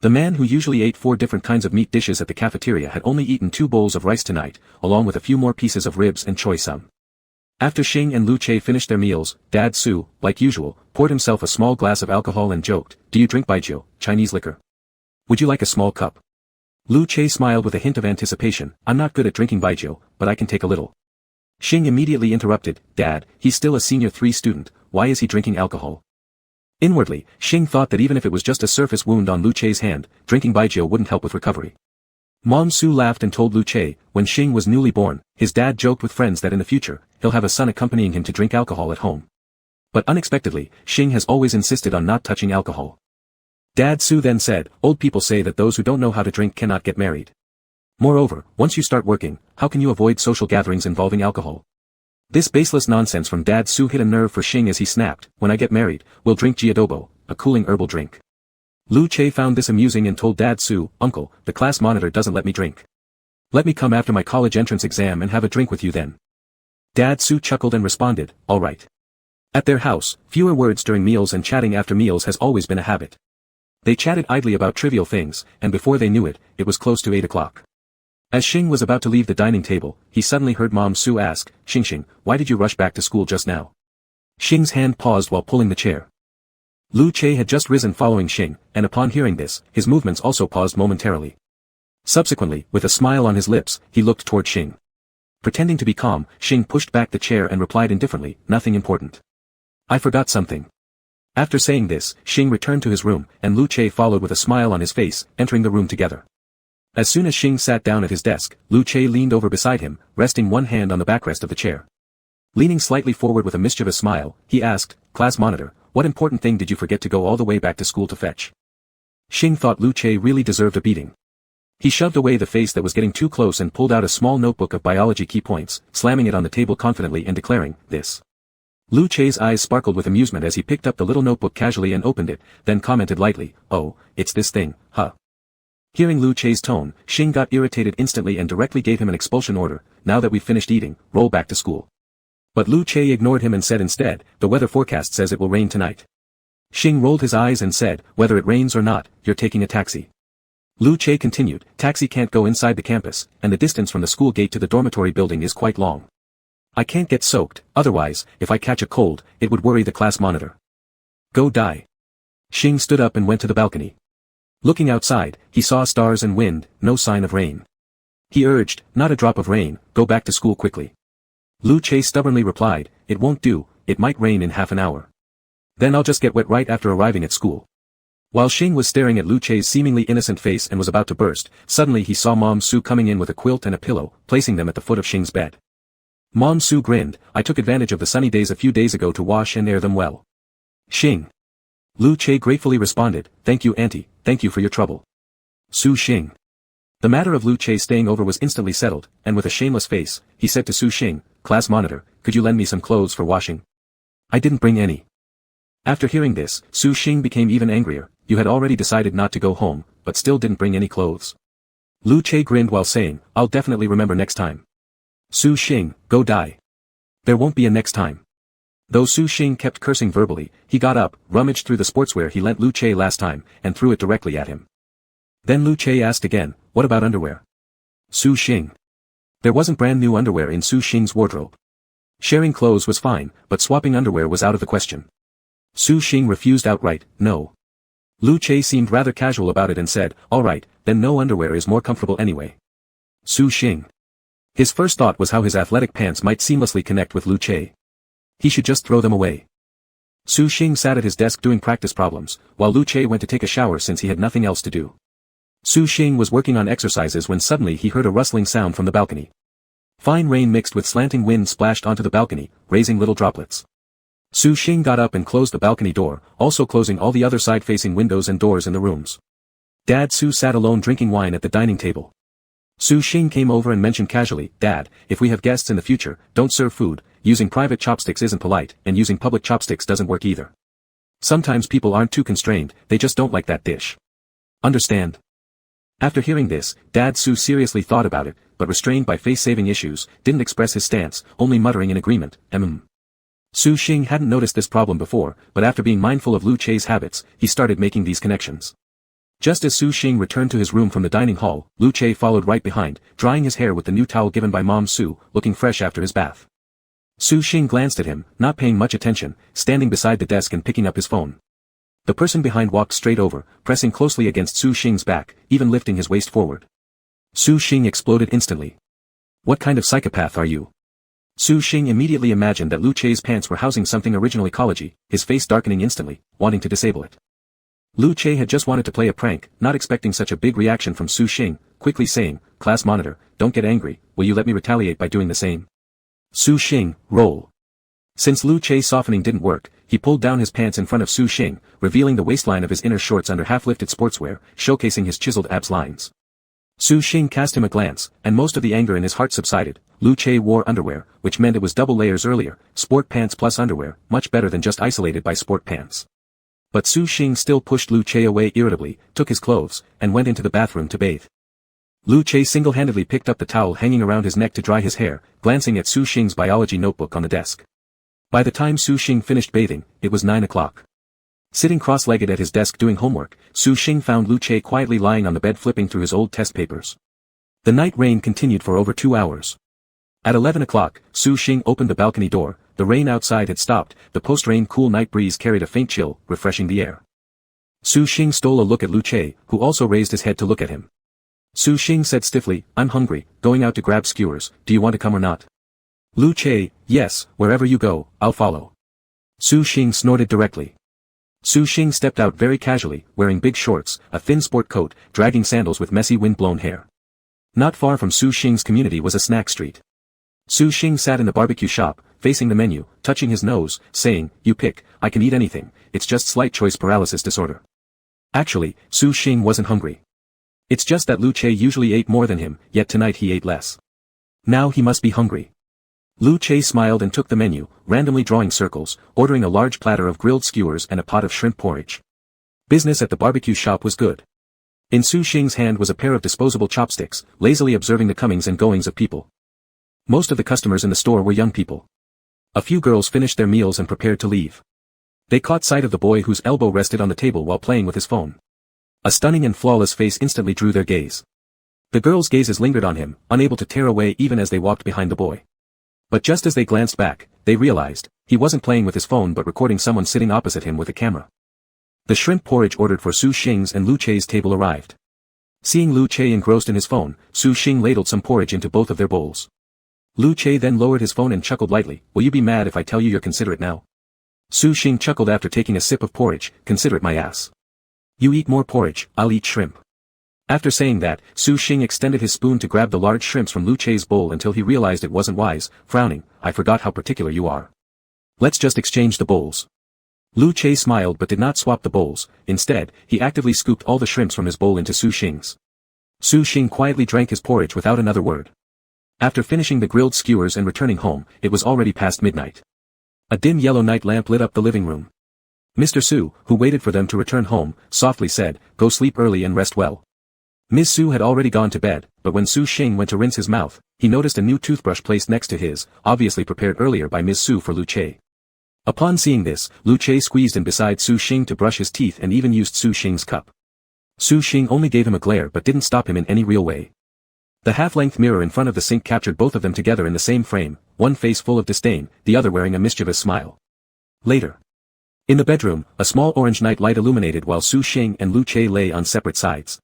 The man who usually ate 4 different kinds of meat dishes at the cafeteria had only eaten 2 bowls of rice tonight, along with a few more pieces of ribs and choy sum. After Xing and Lu Che finished their meals, Dad Su, like usual, poured himself a small glass of alcohol and joked, "Do you drink baijiu, Chinese liquor? Would you like a small cup?" Lu Che smiled with a hint of anticipation, "I'm not good at drinking baijiu, but I can take a little." Xing immediately interrupted, Dad, he's still a senior 3 student, why is he drinking alcohol? Inwardly, Xing thought that even if it was just a surface wound on Lu Chei's hand, drinking baijiu wouldn't help with recovery. Mom Su laughed and told Lu Chei, when Xing was newly born, his dad joked with friends that in the future, he'll have a son accompanying him to drink alcohol at home. But unexpectedly, Xing has always insisted on not touching alcohol. Dad Su then said, old people say that those who don't know how to drink cannot get married. Moreover, once you start working, how can you avoid social gatherings involving alcohol? This baseless nonsense from Dad Su hit a nerve for Xing as he snapped, when I get married, we'll drink jiadobo, a cooling herbal drink. Lu Chei found this amusing and told Dad Su, Uncle, the class monitor doesn't let me drink. Let me come after my college entrance exam and have a drink with you then. Dad Su chuckled and responded, all right. At their house, fewer words during meals and chatting after meals has always been a habit. They chatted idly about trivial things, and before they knew it, it was close to 8 o'clock. As Xing was about to leave the dining table, he suddenly heard Mom Su ask, Xing, why did you rush back to school just now? Xing's hand paused while pulling the chair. Lu Chei had just risen following Xing, and upon hearing this, his movements also paused momentarily. Subsequently, with a smile on his lips, he looked toward Xing. Pretending to be calm, Xing pushed back the chair and replied indifferently, nothing important. I forgot something. After saying this, Xing returned to his room, and Lu Chei followed with a smile on his face, entering the room together. As soon as Xing sat down at his desk, Lu Chei leaned over beside him, resting one hand on the backrest of the chair. Leaning slightly forward with a mischievous smile, he asked, Class monitor, what important thing did you forget to go all the way back to school to fetch? Xing thought Lu Chei really deserved a beating. He shoved away the face that was getting too close and pulled out a small notebook of biology key points, slamming it on the table confidently and declaring, this. Lu Chei's eyes sparkled with amusement as he picked up the little notebook casually and opened it, then commented lightly, oh, it's this thing, huh? Hearing Lu Chei's tone, Xing got irritated instantly and directly gave him an expulsion order, now that we've finished eating, roll back to school. But Lu Chei ignored him and said instead, the weather forecast says it will rain tonight. Xing rolled his eyes and said, whether it rains or not, you're taking a taxi. Lu Chei continued, taxi can't go inside the campus, and the distance from the school gate to the dormitory building is quite long. I can't get soaked, otherwise, if I catch a cold, it would worry the class monitor. Go die. Xing stood up and went to the balcony. Looking outside, he saw stars and wind, no sign of rain. He urged, not a drop of rain, go back to school quickly. Lu Chei stubbornly replied, it won't do, it might rain in half an hour. Then I'll just get wet right after arriving at school. While Xing was staring at Lu Chei's seemingly innocent face and was about to burst, suddenly he saw Mom Su coming in with a quilt and a pillow, placing them at the foot of Xing's bed. Mom Su grinned, I took advantage of the sunny days a few days ago to wash and air them well. Xing. Lu Chei gratefully responded, thank you auntie, thank you for your trouble. Su Xing. The matter of Lu Chei staying over was instantly settled, and with a shameless face, he said to Su Xing, class monitor, could you lend me some clothes for washing? I didn't bring any. After hearing this, Su Xing became even angrier, you had already decided not to go home, but still didn't bring any clothes. Lu Chei grinned while saying, I'll definitely remember next time. Su Xing, go die. There won't be a next time. Though Su Xing kept cursing verbally, he got up, rummaged through the sportswear he lent Lu Chei last time, and threw it directly at him. Then Lu Chei asked again, what about underwear? Su Xing. There wasn't brand new underwear in Su Xing's wardrobe. Sharing clothes was fine, but swapping underwear was out of the question. Su Xing refused outright, no. Lu Chei seemed rather casual about it and said, alright, then no underwear is more comfortable anyway. Su Xing. His first thought was how his athletic pants might seamlessly connect with Lu Chei. He should just throw them away. Su Xing sat at his desk doing practice problems, while Lu Chei went to take a shower since he had nothing else to do. Su Xing was working on exercises when suddenly he heard a rustling sound from the balcony. Fine rain mixed with slanting wind splashed onto the balcony, raising little droplets. Su Xing got up and closed the balcony door, also closing all the other side-facing windows and doors in the rooms. Dad Su sat alone drinking wine at the dining table. Su Xing came over and mentioned casually, Dad, if we have guests in the future, don't serve food, using private chopsticks isn't polite, and using public chopsticks doesn't work either. Sometimes people aren't too constrained, they just don't like that dish. Understand? After hearing this, Dad Su seriously thought about it, but restrained by face-saving issues, didn't express his stance, only muttering in agreement, Su Xing hadn't noticed this problem before, but after being mindful of Lu Chei's habits, he started making these connections. Just as Su Xing returned to his room from the dining hall, Lu Chei followed right behind, drying his hair with the new towel given by Mom Su, looking fresh after his bath. Su Xing glanced at him, not paying much attention, standing beside the desk and picking up his phone. The person behind walked straight over, pressing closely against Su Xing's back, even lifting his waist forward. Su Xing exploded instantly. What kind of psychopath are you? Su Xing immediately imagined that Lu Chei's pants were housing something originally college-y, his face darkening instantly, wanting to disable it. Lu Chei had just wanted to play a prank, not expecting such a big reaction from Su Xing, quickly saying, "Class monitor, don't get angry, will you let me retaliate by doing the same?" Su Xing, roll. Since Lu Chei's softening didn't work, he pulled down his pants in front of Su Xing, revealing the waistline of his inner shorts under half-lifted sportswear, showcasing his chiseled abs lines. Su Xing cast him a glance, and most of the anger in his heart subsided. Lu Chei wore underwear, which meant it was double layers earlier, sport pants plus underwear, much better than just isolated by sport pants. But Su Xing still pushed Lu Chei away irritably, took his clothes, and went into the bathroom to bathe. Lu Chei single-handedly picked up the towel hanging around his neck to dry his hair, glancing at Su Xing's biology notebook on the desk. By the time Su Xing finished bathing, it was 9 o'clock. Sitting cross-legged at his desk doing homework, Su Xing found Lu Chei quietly lying on the bed flipping through his old test papers. The night rain continued for over 2 hours. At 11 o'clock, Su Xing opened the balcony door. The rain outside had stopped, the post-rain cool night breeze carried a faint chill, refreshing the air. Su Xing stole a look at Lu Chei, who also raised his head to look at him. Su Xing said stiffly, "I'm hungry, going out to grab skewers, do you want to come or not?" Lu Chei, "Yes, wherever you go, I'll follow." Su Xing snorted directly. Su Xing stepped out very casually, wearing big shorts, a thin sport coat, dragging sandals with messy wind-blown hair. Not far from Su Xing's community was a snack street. Su Xing sat in the barbecue shop, facing the menu, touching his nose, saying, "You pick, I can eat anything, it's just slight choice paralysis disorder." Actually, Su Xing wasn't hungry. It's just that Lu Chei usually ate more than him, yet tonight he ate less. Now he must be hungry. Lu Chei smiled and took the menu, randomly drawing circles, ordering a large platter of grilled skewers and a pot of shrimp porridge. Business at the barbecue shop was good. In Su Xing's hand was a pair of disposable chopsticks, lazily observing the comings and goings of people. Most of the customers in the store were young people. A few girls finished their meals and prepared to leave. They caught sight of the boy whose elbow rested on the table while playing with his phone. A stunning and flawless face instantly drew their gaze. The girls' gazes lingered on him, unable to tear away even as they walked behind the boy. But just as they glanced back, they realized, he wasn't playing with his phone but recording someone sitting opposite him with a camera. The shrimp porridge ordered for Su Xing's and Lu Chei's table arrived. Seeing Lu Chei engrossed in his phone, Su Xing ladled some porridge into both of their bowls. Lu Chei then lowered his phone and chuckled lightly, "Will you be mad if I tell you you're considerate now?" Su Xing chuckled after taking a sip of porridge, "Considerate my ass. You eat more porridge, I'll eat shrimp." After saying that, Su Xing extended his spoon to grab the large shrimps from Lu Chei's bowl until he realized it wasn't wise, frowning, "I forgot how particular you are. Let's just exchange the bowls." Lu Chei smiled but did not swap the bowls. Instead, he actively scooped all the shrimps from his bowl into Su Xing's. Su Xing quietly drank his porridge without another word. After finishing the grilled skewers and returning home, it was already past midnight. A dim yellow night lamp lit up the living room. Mr. Su, who waited for them to return home, softly said, "Go sleep early and rest well." Ms. Su had already gone to bed, but when Su Xing went to rinse his mouth, he noticed a new toothbrush placed next to his, obviously prepared earlier by Ms. Su for Lu Chei. Upon seeing this, Lu Chei squeezed in beside Su Xing to brush his teeth and even used Su Xing's cup. Su Xing only gave him a glare but didn't stop him in any real way. The half-length mirror in front of the sink captured both of them together in the same frame, one face full of disdain, the other wearing a mischievous smile. Later. In the bedroom, a small orange night light illuminated while Su Xing and Lu Chei lay on separate sides.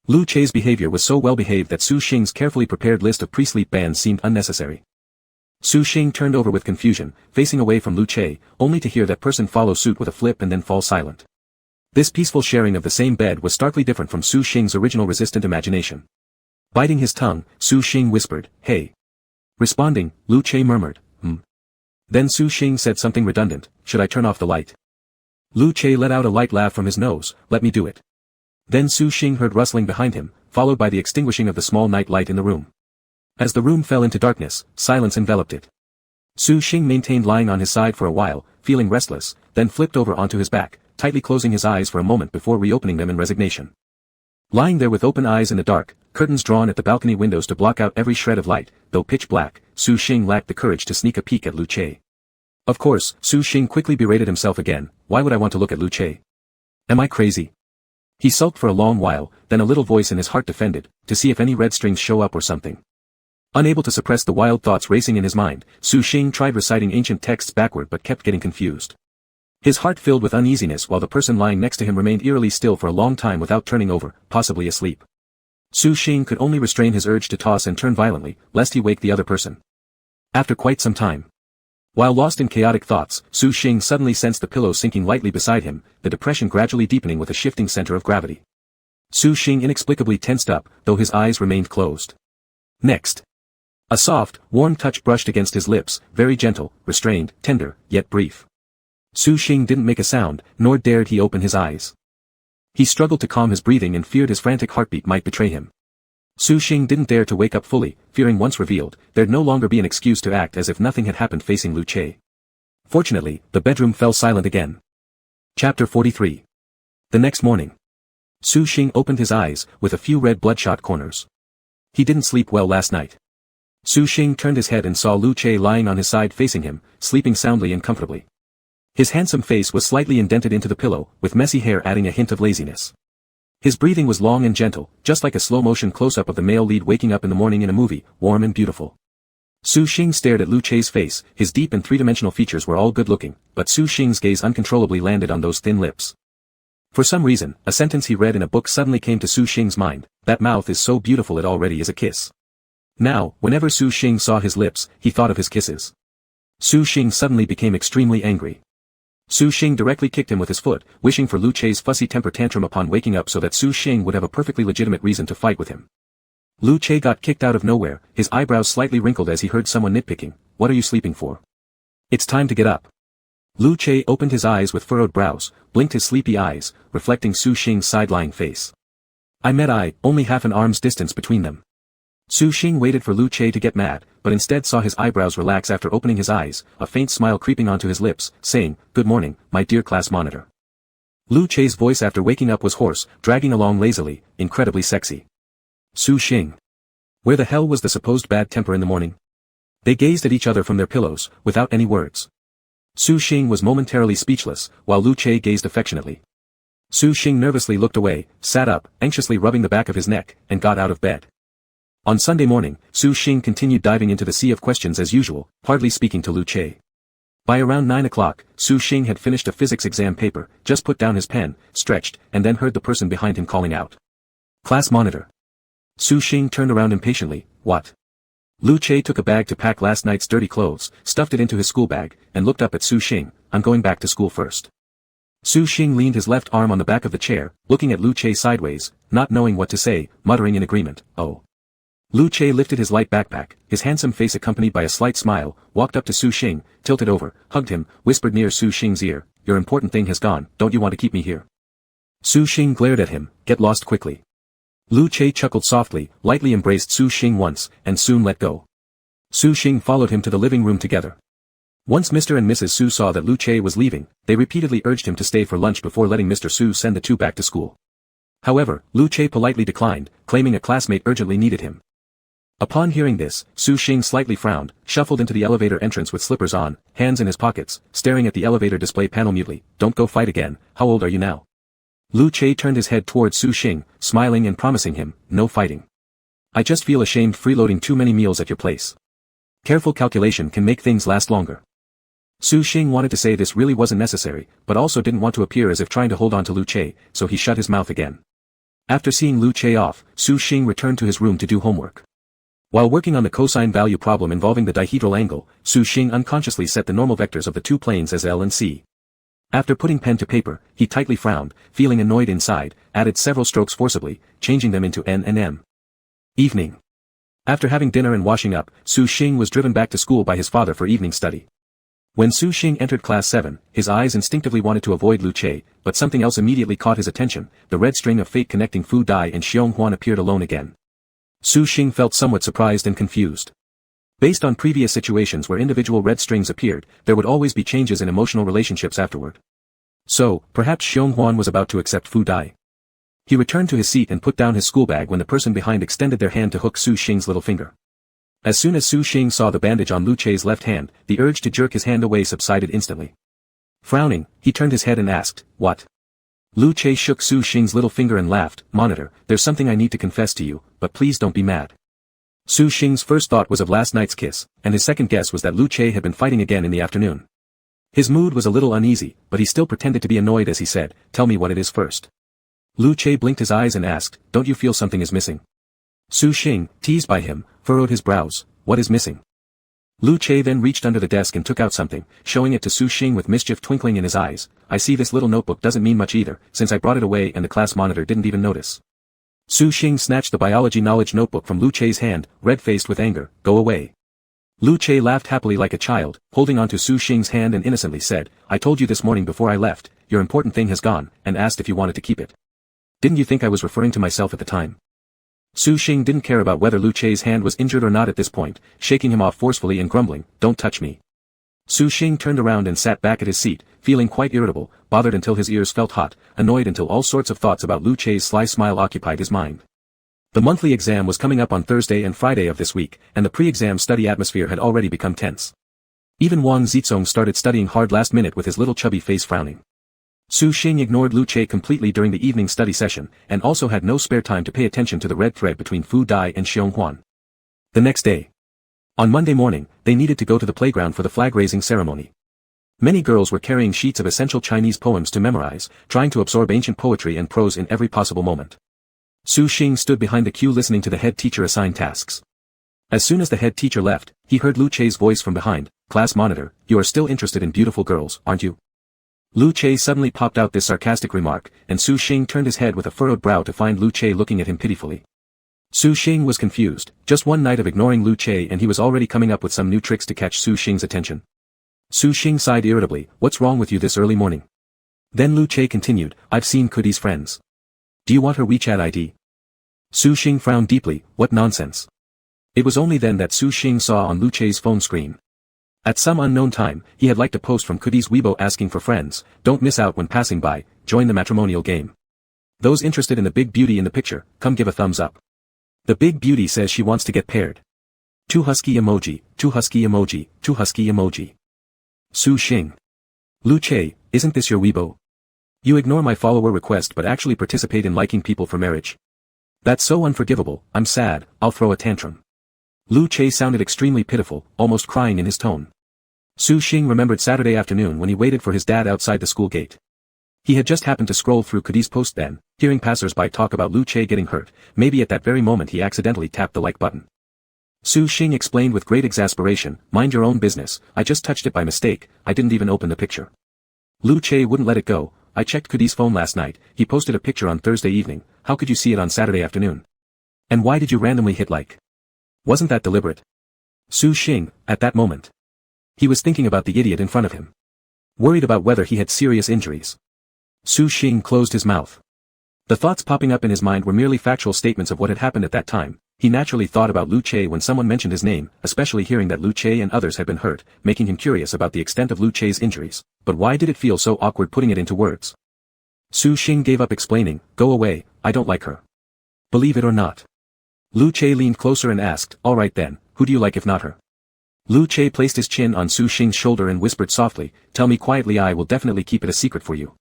Lu Chei's behavior was so well behaved that Su Xing's carefully prepared list of pre-sleep bans seemed unnecessary. Su Xing turned over with confusion, facing away from Lu Chei, only to hear that person follow suit with a flip and then fall silent. This peaceful sharing of the same bed was starkly different from Su Xing's original resistant imagination. Biting his tongue, Su Xing whispered, "Hey." Responding, Lu Chei murmured, Then Su Xing said something redundant, "Should I turn off the light?" Lu Chei let out a light laugh from his nose, "Let me do it." Then Su Xing heard rustling behind him, followed by the extinguishing of the small night light in the room. As the room fell into darkness, silence enveloped it. Su Xing maintained lying on his side for a while, feeling restless, then flipped over onto his back, tightly closing his eyes for a moment before reopening them in resignation. Lying there with open eyes in the dark, curtains drawn at the balcony windows to block out every shred of light, though pitch black, Su Xing lacked the courage to sneak a peek at Lu Chei. Of course, Su Xing quickly berated himself again, "Why would I want to look at Lu Chei? Am I crazy?" He sulked for a long while, then a little voice in his heart defended, "To see if any red strings show up or something." Unable to suppress the wild thoughts racing in his mind, Su Xing tried reciting ancient texts backward but kept getting confused. His heart filled with uneasiness while the person lying next to him remained eerily still for a long time without turning over, possibly asleep. Su Xing could only restrain his urge to toss and turn violently, lest he wake the other person. After quite some time. While lost in chaotic thoughts, Su Xing suddenly sensed the pillow sinking lightly beside him, the depression gradually deepening with a shifting center of gravity. Su Xing inexplicably tensed up, though his eyes remained closed. Next. A soft, warm touch brushed against his lips, very gentle, restrained, tender, yet brief. Su Xing didn't make a sound, nor dared he open his eyes. He struggled to calm his breathing and feared his frantic heartbeat might betray him. Su Xing didn't dare to wake up fully, fearing once revealed, there'd no longer be an excuse to act as if nothing had happened facing Lu Che. Fortunately, the bedroom fell silent again. Chapter 43. The next morning. Su Xing opened his eyes, with a few red bloodshot corners. He didn't sleep well last night. Su Xing turned his head and saw Lu Che lying on his side facing him, sleeping soundly and comfortably. His handsome face was slightly indented into the pillow, with messy hair adding a hint of laziness. His breathing was long and gentle, just like a slow-motion close-up of the male lead waking up in the morning in a movie, warm and beautiful. Su Xing stared at Lu Che's face, his deep and three-dimensional features were all good-looking, but Su Xing's gaze uncontrollably landed on those thin lips. For some reason, a sentence he read in a book suddenly came to Su Xing's mind, that mouth is so beautiful it already is a kiss. Now, whenever Su Xing saw his lips, he thought of his kisses. Su Xing suddenly became extremely angry. Su Xing directly kicked him with his foot, wishing for Lu Che's fussy temper tantrum upon waking up so that Su Xing would have a perfectly legitimate reason to fight with him. Lu Che got kicked out of nowhere, his eyebrows slightly wrinkled as he heard someone nitpicking, "What are you sleeping for? It's time to get up." Lu Che opened his eyes with furrowed brows, blinked his sleepy eyes, reflecting Su Xing's side-lying face. Only half an arm's distance between them. Su Xing waited for Lu Che to get mad, but instead saw his eyebrows relax after opening his eyes, a faint smile creeping onto his lips, saying, "Good morning, my dear class monitor." Lu Che's voice after waking up was hoarse, dragging along lazily, incredibly sexy. Su Xing. Where the hell was the supposed bad temper in the morning? They gazed at each other from their pillows, without any words. Su Xing was momentarily speechless, while Lu Che gazed affectionately. Su Xing nervously looked away, sat up, anxiously rubbing the back of his neck, and got out of bed. On Sunday morning, Su Xing continued diving into the sea of questions as usual, hardly speaking to Lu Che. By around 9 o'clock, Su Xing had finished a physics exam paper, just put down his pen, stretched, and then heard the person behind him calling out. "Class monitor." Su Xing turned around impatiently, "What?" Lu Che took a bag to pack last night's dirty clothes, stuffed it into his school bag, and looked up at Su Xing, "I'm going back to school first." Su Xing leaned his left arm on the back of the chair, looking at Lu Che sideways, not knowing what to say, muttering in agreement, "Oh." Lu Che lifted his light backpack, his handsome face accompanied by a slight smile, walked up to Su Xing, tilted over, hugged him, whispered near Su Xing's ear, "Your important thing has gone, don't you want to keep me here?" Su Xing glared at him, "Get lost quickly." Lu Che chuckled softly, lightly embraced Su Xing once, and soon let go. Su Xing followed him to the living room together. Once Mr. and Mrs. Su saw that Lu Che was leaving, they repeatedly urged him to stay for lunch before letting Mr. Su send the two back to school. However, Lu Che politely declined, claiming a classmate urgently needed him. Upon hearing this, Su Xing slightly frowned, shuffled into the elevator entrance with slippers on, hands in his pockets, staring at the elevator display panel mutely. "Don't go fight again, how old are you now?" Lu Che turned his head towards Su Xing, smiling and promising him, "No fighting. I just feel ashamed freeloading too many meals at your place. Careful calculation can make things last longer." Su Xing wanted to say this really wasn't necessary, but also didn't want to appear as if trying to hold on to Lu Che, so he shut his mouth again. After seeing Lu Che off, Su Xing returned to his room to do homework. While working on the cosine value problem involving the dihedral angle, Su Xing unconsciously set the normal vectors of the two planes as L and C. After putting pen to paper, he tightly frowned, feeling annoyed inside, added several strokes forcibly, changing them into N and M. Evening. After having dinner and washing up, Su Xing was driven back to school by his father for evening study. When Su Xing entered class 7, his eyes instinctively wanted to avoid Lu Che, but something else immediately caught his attention, the red string of fate connecting Fu Dai and Xiong Huan appeared alone again. Su Xing felt somewhat surprised and confused. Based on previous situations where individual red strings appeared, there would always be changes in emotional relationships afterward. So, perhaps Xiong Huan was about to accept Fu Dai. He returned to his seat and put down his school bag when the person behind extended their hand to hook Su Xing's little finger. As soon as Su Xing saw the bandage on Lu Che's left hand, the urge to jerk his hand away subsided instantly. Frowning, he turned his head and asked, "What?" Lu Che shook Su Xing's little finger and laughed, "Monitor, there's something I need to confess to you, but please don't be mad." Su Xing's first thought was of last night's kiss, and his second guess was that Lu Che had been fighting again in the afternoon. His mood was a little uneasy, but he still pretended to be annoyed as he said, "Tell me what it is first." Lu Che blinked his eyes and asked, "Don't you feel something is missing?" Su Xing, teased by him, furrowed his brows, "What is missing?" Lu Che then reached under the desk and took out something, showing it to Su Xing with mischief twinkling in his eyes. I see this little notebook doesn't mean much either, since I brought it away and the class monitor didn't even notice. Su Xing snatched the biology knowledge notebook from Lu Che's hand, red-faced with anger. Go away. Lu Che laughed happily like a child, holding onto Su Xing's hand and innocently said, I told you this morning before I left, your important thing has gone, and asked if you wanted to keep it. Didn't you think I was referring to myself at the time? Su Xing didn't care about whether Lu Che's hand was injured or not at this point, shaking him off forcefully and grumbling, don't touch me. Su Xing turned around and sat back at his seat, feeling quite irritable, bothered until his ears felt hot, annoyed until all sorts of thoughts about Lu Che's sly smile occupied his mind. The monthly exam was coming up on Thursday and Friday of this week, and the pre-exam study atmosphere had already become tense. Even Wang Zizong started studying hard last minute with his little chubby face frowning. Su Xing ignored Lu Che completely during the evening study session, and also had no spare time to pay attention to the red thread between Fu Dai and Xiong Huan. The next day. On Monday morning, they needed to go to the playground for the flag-raising ceremony. Many girls were carrying sheets of essential Chinese poems to memorize, trying to absorb ancient poetry and prose in every possible moment. Su Xing stood behind the queue listening to the head teacher assign tasks. As soon as the head teacher left, he heard Lu Che's voice from behind, class monitor, you are still interested in beautiful girls, aren't you? Lu Che suddenly popped out this sarcastic remark, and Su Xing turned his head with a furrowed brow to find Lu Che looking at him pitifully. Su Xing was confused, just one night of ignoring Lu Che and he was already coming up with some new tricks to catch Su Xing's attention. Su Xing sighed irritably, what's wrong with you this early morning? Then Lu Che continued, I've seen Kudi's friends. Do you want her WeChat ID? Su Xing frowned deeply, what nonsense. It was only then that Su Xing saw on Lu Che's phone screen. At some unknown time, he had liked a post from Kudi's Weibo asking for friends, don't miss out when passing by, join the matrimonial game. Those interested in the big beauty in the picture, come give a thumbs up. The big beauty says she wants to get paired. 2 husky emoji, 2 husky emoji, 2 husky emoji. Su Xing. Lu Che, isn't this your Weibo? You ignore my follower request but actually participate in liking people for marriage. That's so unforgivable, I'm sad, I'll throw a tantrum. Lu Che sounded extremely pitiful, almost crying in his tone. Su Xing remembered Saturday afternoon when he waited for his dad outside the school gate. He had just happened to scroll through Kudi's post then, hearing passers-by talk about Lu Che getting hurt, maybe at that very moment he accidentally tapped the like button. Su Xing explained with great exasperation, mind your own business, I just touched it by mistake, I didn't even open the picture. Lu Che wouldn't let it go, I checked Kudi's phone last night, he posted a picture on Thursday evening, how could you see it on Saturday afternoon? And why did you randomly hit like? Wasn't that deliberate? Su Xing, at that moment. He was thinking about the idiot in front of him. Worried about whether he had serious injuries. Su Xing closed his mouth. The thoughts popping up in his mind were merely factual statements of what had happened at that time. He naturally thought about Lu Che when someone mentioned his name, especially hearing that Lu Che and others had been hurt, making him curious about the extent of Lu Che's injuries. But why did it feel so awkward putting it into words? Su Xing gave up explaining, go away, I don't like her. Believe it or not. Lu Che leaned closer and asked, all right then, who do you like if not her? Lu Che placed his chin on Su Xing's shoulder and whispered softly, tell me quietly, I will definitely keep it a secret for you.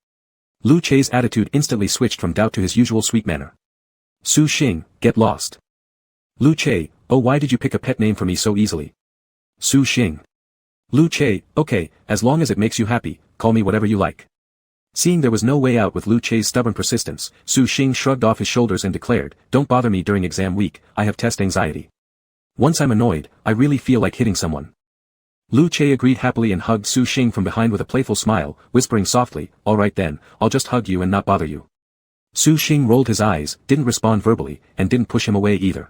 Lu Che's attitude instantly switched from doubt to his usual sweet manner. Su Xing, get lost. Lu Che, oh why did you pick a pet name for me so easily? Su Xing. Lu Che, okay, as long as it makes you happy, call me whatever you like. Seeing there was no way out with Lu Che's stubborn persistence, Su Xing shrugged off his shoulders and declared, don't bother me during exam week, I have test anxiety. Once I'm annoyed, I really feel like hitting someone. Lu Che agreed happily and hugged Su Xing from behind with a playful smile, whispering softly, all right then, I'll just hug you and not bother you. Su Xing rolled his eyes, didn't respond verbally, and didn't push him away either.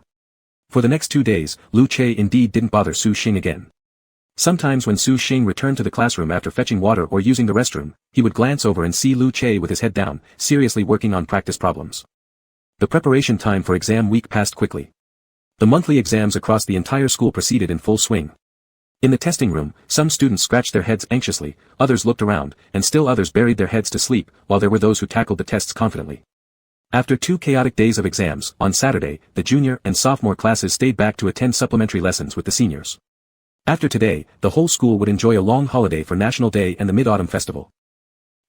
For the next 2 days, Lu Che indeed didn't bother Su Xing again. Sometimes when Su Xing returned to the classroom after fetching water or using the restroom, he would glance over and see Lu Che with his head down, seriously working on practice problems. The preparation time for exam week passed quickly. The monthly exams across the entire school proceeded in full swing. In the testing room, some students scratched their heads anxiously, others looked around, and still others buried their heads to sleep, while there were those who tackled the tests confidently. After 2 chaotic days of exams, on Saturday, the junior and sophomore classes stayed back to attend supplementary lessons with the seniors. After today, the whole school would enjoy a long holiday for National Day and the Mid-Autumn Festival.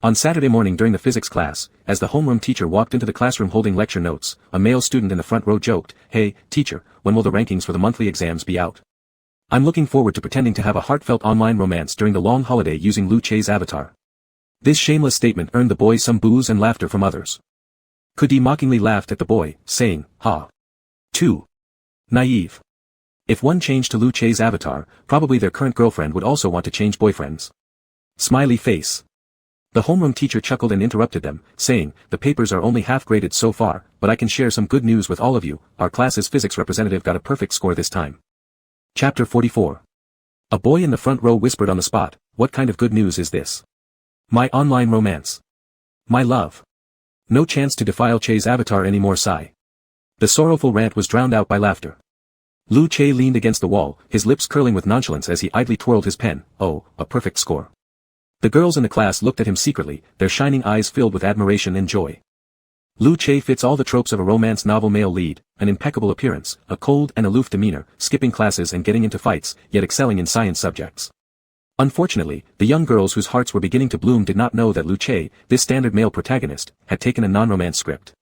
On Saturday morning during the physics class, as the homeroom teacher walked into the classroom holding lecture notes, a male student in the front row joked, hey, teacher, when will the rankings for the monthly exams be out? I'm looking forward to pretending to have a heartfelt online romance during the long holiday using Lu Che's avatar. This shameless statement earned the boy some boos and laughter from others. Kudi mockingly laughed at the boy, saying, ha. Too naive. If one changed to Lu Che's avatar, probably their current girlfriend would also want to change boyfriends. Smiley face. The homeroom teacher chuckled and interrupted them, saying, "The papers are only half graded so far, but I can share some good news with all of you. Our class's physics representative got a perfect score this time." Chapter 44. A boy in the front row whispered on the spot, "What kind of good news is this?" "My online romance. My love. No chance to defile Che's avatar anymore." Sigh. The sorrowful rant was drowned out by laughter. Lu Che leaned against the wall, his lips curling with nonchalance as he idly twirled his pen. Oh, a perfect score. The girls in the class looked at him secretly, their shining eyes filled with admiration and joy. Lu Che fits all the tropes of a romance novel male lead, an impeccable appearance, a cold and aloof demeanor, skipping classes and getting into fights, yet excelling in science subjects. Unfortunately, the young girls whose hearts were beginning to bloom did not know that Lu Che, this standard male protagonist, had taken a non-romance script.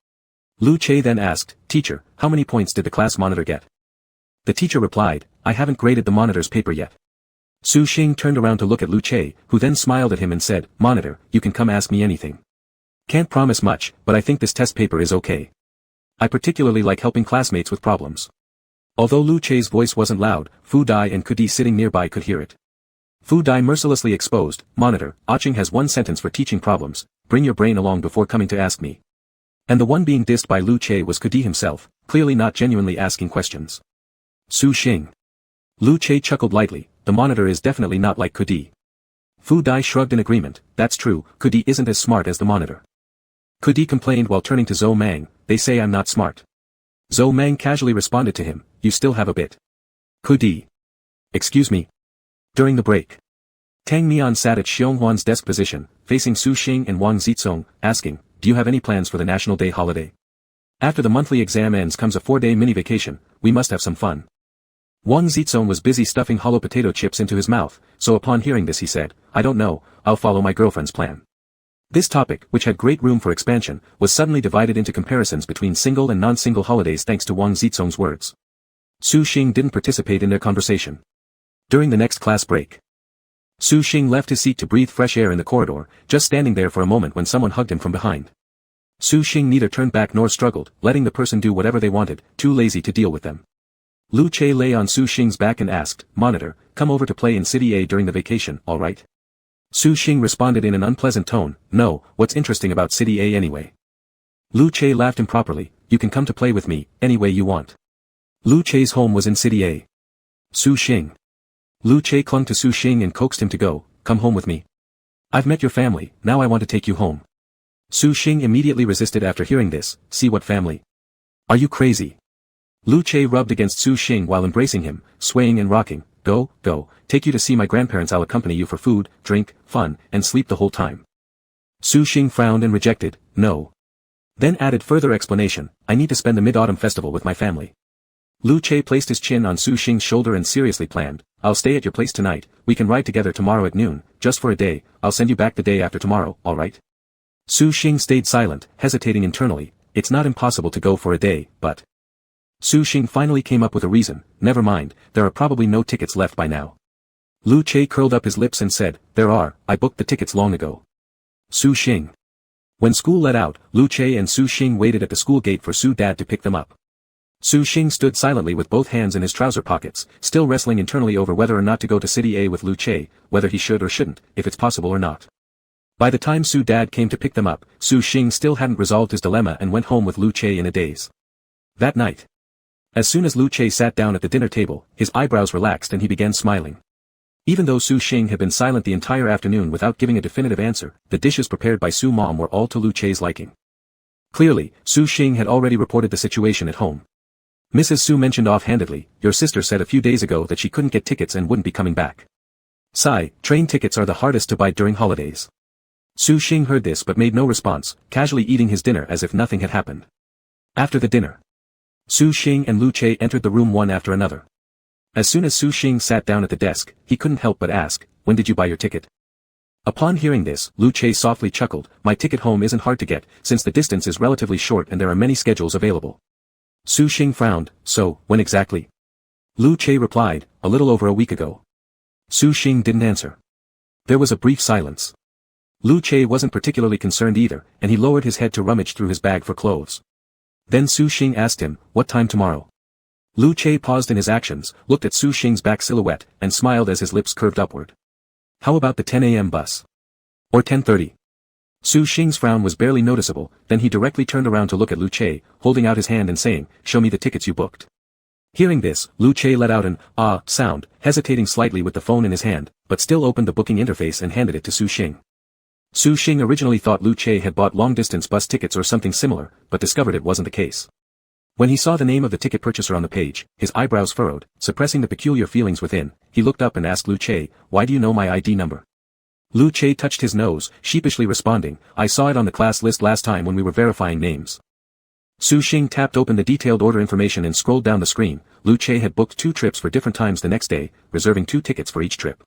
Lu Che then asked, "Teacher, how many points did the class monitor get?" The teacher replied, "I haven't graded the monitor's paper yet." Su Xing turned around to look at Lu Che, who then smiled at him and said, "Monitor, you can come ask me anything. Can't promise much, but I think this test paper is okay. I particularly like helping classmates with problems." Although Lu Che's voice wasn't loud, Fu Dai and Kudi sitting nearby could hear it. Fu Dai mercilessly exposed, "Monitor, Aching has one sentence for teaching problems, bring your brain along before coming to ask me." And the one being dissed by Lu Che was Kudi himself, clearly not genuinely asking questions. Su Xing. Lu Che chuckled lightly, "The monitor is definitely not like Kudi." Fu Dai shrugged in agreement, "That's true, Kudi isn't as smart as the monitor." Kudi complained while turning to Zhou Mang, "They say I'm not smart." Zhou Mang casually responded to him, "You still have a bit." Kudi. "Excuse me." During the break, Tang Mian sat at Xiong Huan's desk position, facing Su Xing and Wang Zizong, asking, "Do you have any plans for the National Day holiday? After the monthly exam ends comes a 4-day mini-vacation, we must have some fun." Wang Zizong was busy stuffing hollow potato chips into his mouth, so upon hearing this he said, "I don't know, I'll follow my girlfriend's plan." This topic, which had great room for expansion, was suddenly divided into comparisons between single and non-single holidays thanks to Wang Zizong's words. Su Xing didn't participate in their conversation. During the next class break, Su Xing left his seat to breathe fresh air in the corridor, just standing there for a moment when someone hugged him from behind. Su Xing neither turned back nor struggled, letting the person do whatever they wanted, too lazy to deal with them. Lu Che lay on Su Xing's back and asked, "Monitor, come over to play in City A during the vacation, alright?" Su Xing responded in an unpleasant tone, "No, what's interesting about City A anyway?" Lu Che laughed improperly, "You can come to play with me, any way you want." Lu Che's home was in City A. Su Xing. Lu Che clung to Su Xing and coaxed him to go, "Come home with me. I've met your family, now I want to take you home." Su Xing immediately resisted after hearing this, "See what family? Are you crazy?" Lu Che rubbed against Su Xing while embracing him, swaying and rocking, Go, take you to see my grandparents, I'll accompany you for food, drink, fun, and sleep the whole time." Su Xing frowned and rejected, "No." Then added further explanation, "I need to spend the Mid-Autumn Festival with my family." Lu Che placed his chin on Su Xing's shoulder and seriously planned, "I'll stay at your place tonight, we can ride together tomorrow at noon, just for a day, I'll send you back the day after tomorrow, alright?" Su Xing stayed silent, hesitating internally, it's not impossible to go for a day, but... Su Xing finally came up with a reason, "Never mind, there are probably no tickets left by now." Lu Che curled up his lips and said, "There are, I booked the tickets long ago." Su Xing. When school let out, Lu Che and Su Xing waited at the school gate for Su Dad to pick them up. Su Xing stood silently with both hands in his trouser pockets, still wrestling internally over whether or not to go to City A with Lu Che, whether he should or shouldn't, if it's possible or not. By the time Su Dad came to pick them up, Su Xing still hadn't resolved his dilemma and went home with Lu Che in a daze. That night, as soon as Lu Che sat down at the dinner table, his eyebrows relaxed and he began smiling. Even though Su Xing had been silent the entire afternoon without giving a definitive answer, the dishes prepared by Su Mom were all to Lu Che's liking. Clearly, Su Xing had already reported the situation at home. Mrs. Su mentioned offhandedly, "Your sister said a few days ago that she couldn't get tickets and wouldn't be coming back." Sigh, train tickets are the hardest to buy during holidays. Su Xing heard this but made no response, casually eating his dinner as if nothing had happened. After the dinner, Su Xing and Lu Che entered the room one after another. As soon as Su Xing sat down at the desk, he couldn't help but ask, "When did you buy your ticket?" Upon hearing this, Lu Che softly chuckled, "My ticket home isn't hard to get, since the distance is relatively short and there are many schedules available." Su Xing frowned, "So, when exactly?" Lu Che replied, "A little over a week ago." Su Xing didn't answer. There was a brief silence. Lu Che wasn't particularly concerned either, and he lowered his head to rummage through his bag for clothes. Then Su Xing asked him, "What time tomorrow?" Lu Che paused in his actions, looked at Su Xing's back silhouette, and smiled as his lips curved upward. How about the 10 a.m. bus? Or 10:30? Su Xing's frown was barely noticeable, then he directly turned around to look at Lu Che, holding out his hand and saying, "Show me the tickets you booked." Hearing this, Lu Che let out an "ah" sound, hesitating slightly with the phone in his hand, but still opened the booking interface and handed it to Su Xing. Su Xing originally thought Lu Che had bought long-distance bus tickets or something similar, but discovered it wasn't the case. When he saw the name of the ticket purchaser on the page, his eyebrows furrowed, suppressing the peculiar feelings within. He looked up and asked Lu Che, "Why do you know my ID number?" Lu Che touched his nose, sheepishly responding, "I saw it on the class list last time when we were verifying names." Su Xing tapped open the detailed order information and scrolled down the screen. Lu Che had booked 2 trips for different times the next day, reserving 2 tickets for each trip.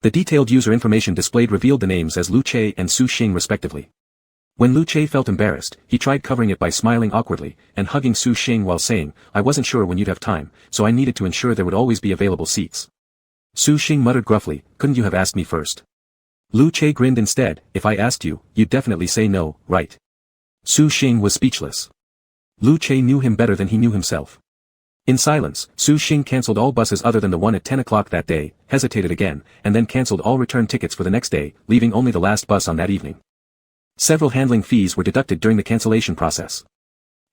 The detailed user information displayed revealed the names as Lu Che and Su Xing respectively. When Lu Che felt embarrassed, he tried covering it by smiling awkwardly, and hugging Su Xing while saying, "I wasn't sure when you'd have time, so I needed to ensure there would always be available seats." Su Xing muttered gruffly, "Couldn't you have asked me first?" Lu Che grinned instead, "If I asked you, you'd definitely say no, right?" Su Xing was speechless. Lu Che knew him better than he knew himself. In silence, Su Xing cancelled all buses other than the one at 10 o'clock that day, hesitated again, and then cancelled all return tickets for the next day, leaving only the last bus on that evening. Several handling fees were deducted during the cancellation process.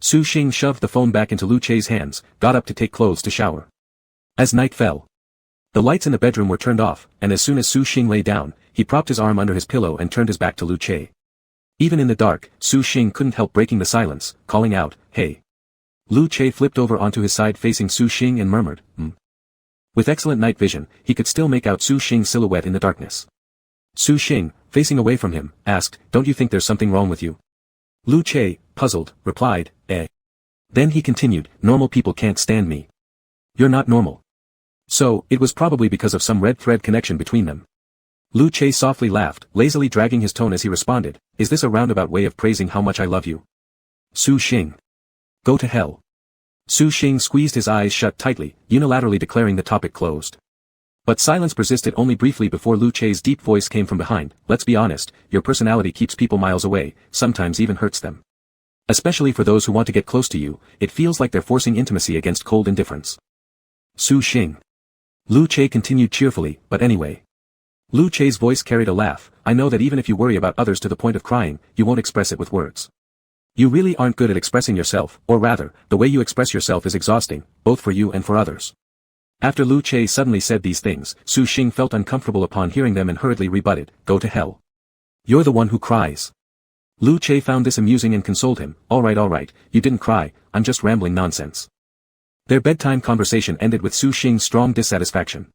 Su Xing shoved the phone back into Lu Che's hands, got up to take clothes to shower. As night fell, the lights in the bedroom were turned off, and as soon as Su Xing lay down, he propped his arm under his pillow and turned his back to Lu Che. Even in the dark, Su Xing couldn't help breaking the silence, calling out, "Hey." Lu Che flipped over onto his side facing Su Xing and murmured, "Hmm." With excellent night vision, he could still make out Su Xing's silhouette in the darkness. Su Xing, facing away from him, asked, "Don't you think there's something wrong with you?" Lu Che, puzzled, replied, "Eh." Then he continued, "Normal people can't stand me. You're not normal." So, it was probably because of some red thread connection between them. Lu Che softly laughed, lazily dragging his tone as he responded, "Is this a roundabout way of praising how much I love you?" Su Xing. Go to hell. Su Xing squeezed his eyes shut tightly, unilaterally declaring the topic closed. But silence persisted only briefly before Lu Che's deep voice came from behind, "Let's be honest, your personality keeps people miles away, sometimes even hurts them. Especially for those who want to get close to you, it feels like they're forcing intimacy against cold indifference." Su Xing. Lu Che continued cheerfully, "But anyway." Lu Che's voice carried a laugh, "I know that even if you worry about others to the point of crying, you won't express it with words. You really aren't good at expressing yourself, or rather, the way you express yourself is exhausting, both for you and for others." After Lu Che suddenly said these things, Su Xing felt uncomfortable upon hearing them and hurriedly rebutted, "Go to hell. You're the one who cries." Lu Che found this amusing and consoled him, all right, you didn't cry, I'm just rambling nonsense." Their bedtime conversation ended with Su Xing's strong dissatisfaction.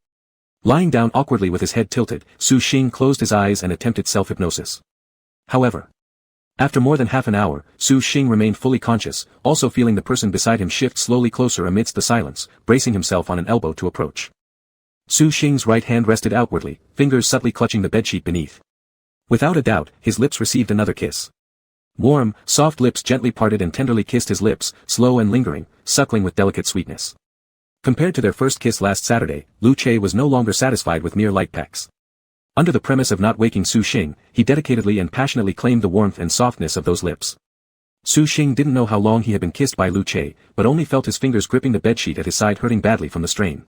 Lying down awkwardly with his head tilted, Su Xing closed his eyes and attempted self-hypnosis. However, after more than half an hour, Su Xing remained fully conscious, also feeling the person beside him shift slowly closer amidst the silence, bracing himself on an elbow to approach. Su Xing's right hand rested outwardly, fingers subtly clutching the bedsheet beneath. Without a doubt, his lips received another kiss. Warm, soft lips gently parted and tenderly kissed his lips, slow and lingering, suckling with delicate sweetness. Compared to their first kiss last Saturday, Lu Che was no longer satisfied with mere light pecks. Under the premise of not waking Su Xing, he dedicatedly and passionately claimed the warmth and softness of those lips. Su Xing didn't know how long he had been kissed by Lu Che, but only felt his fingers gripping the bedsheet at his side hurting badly from the strain.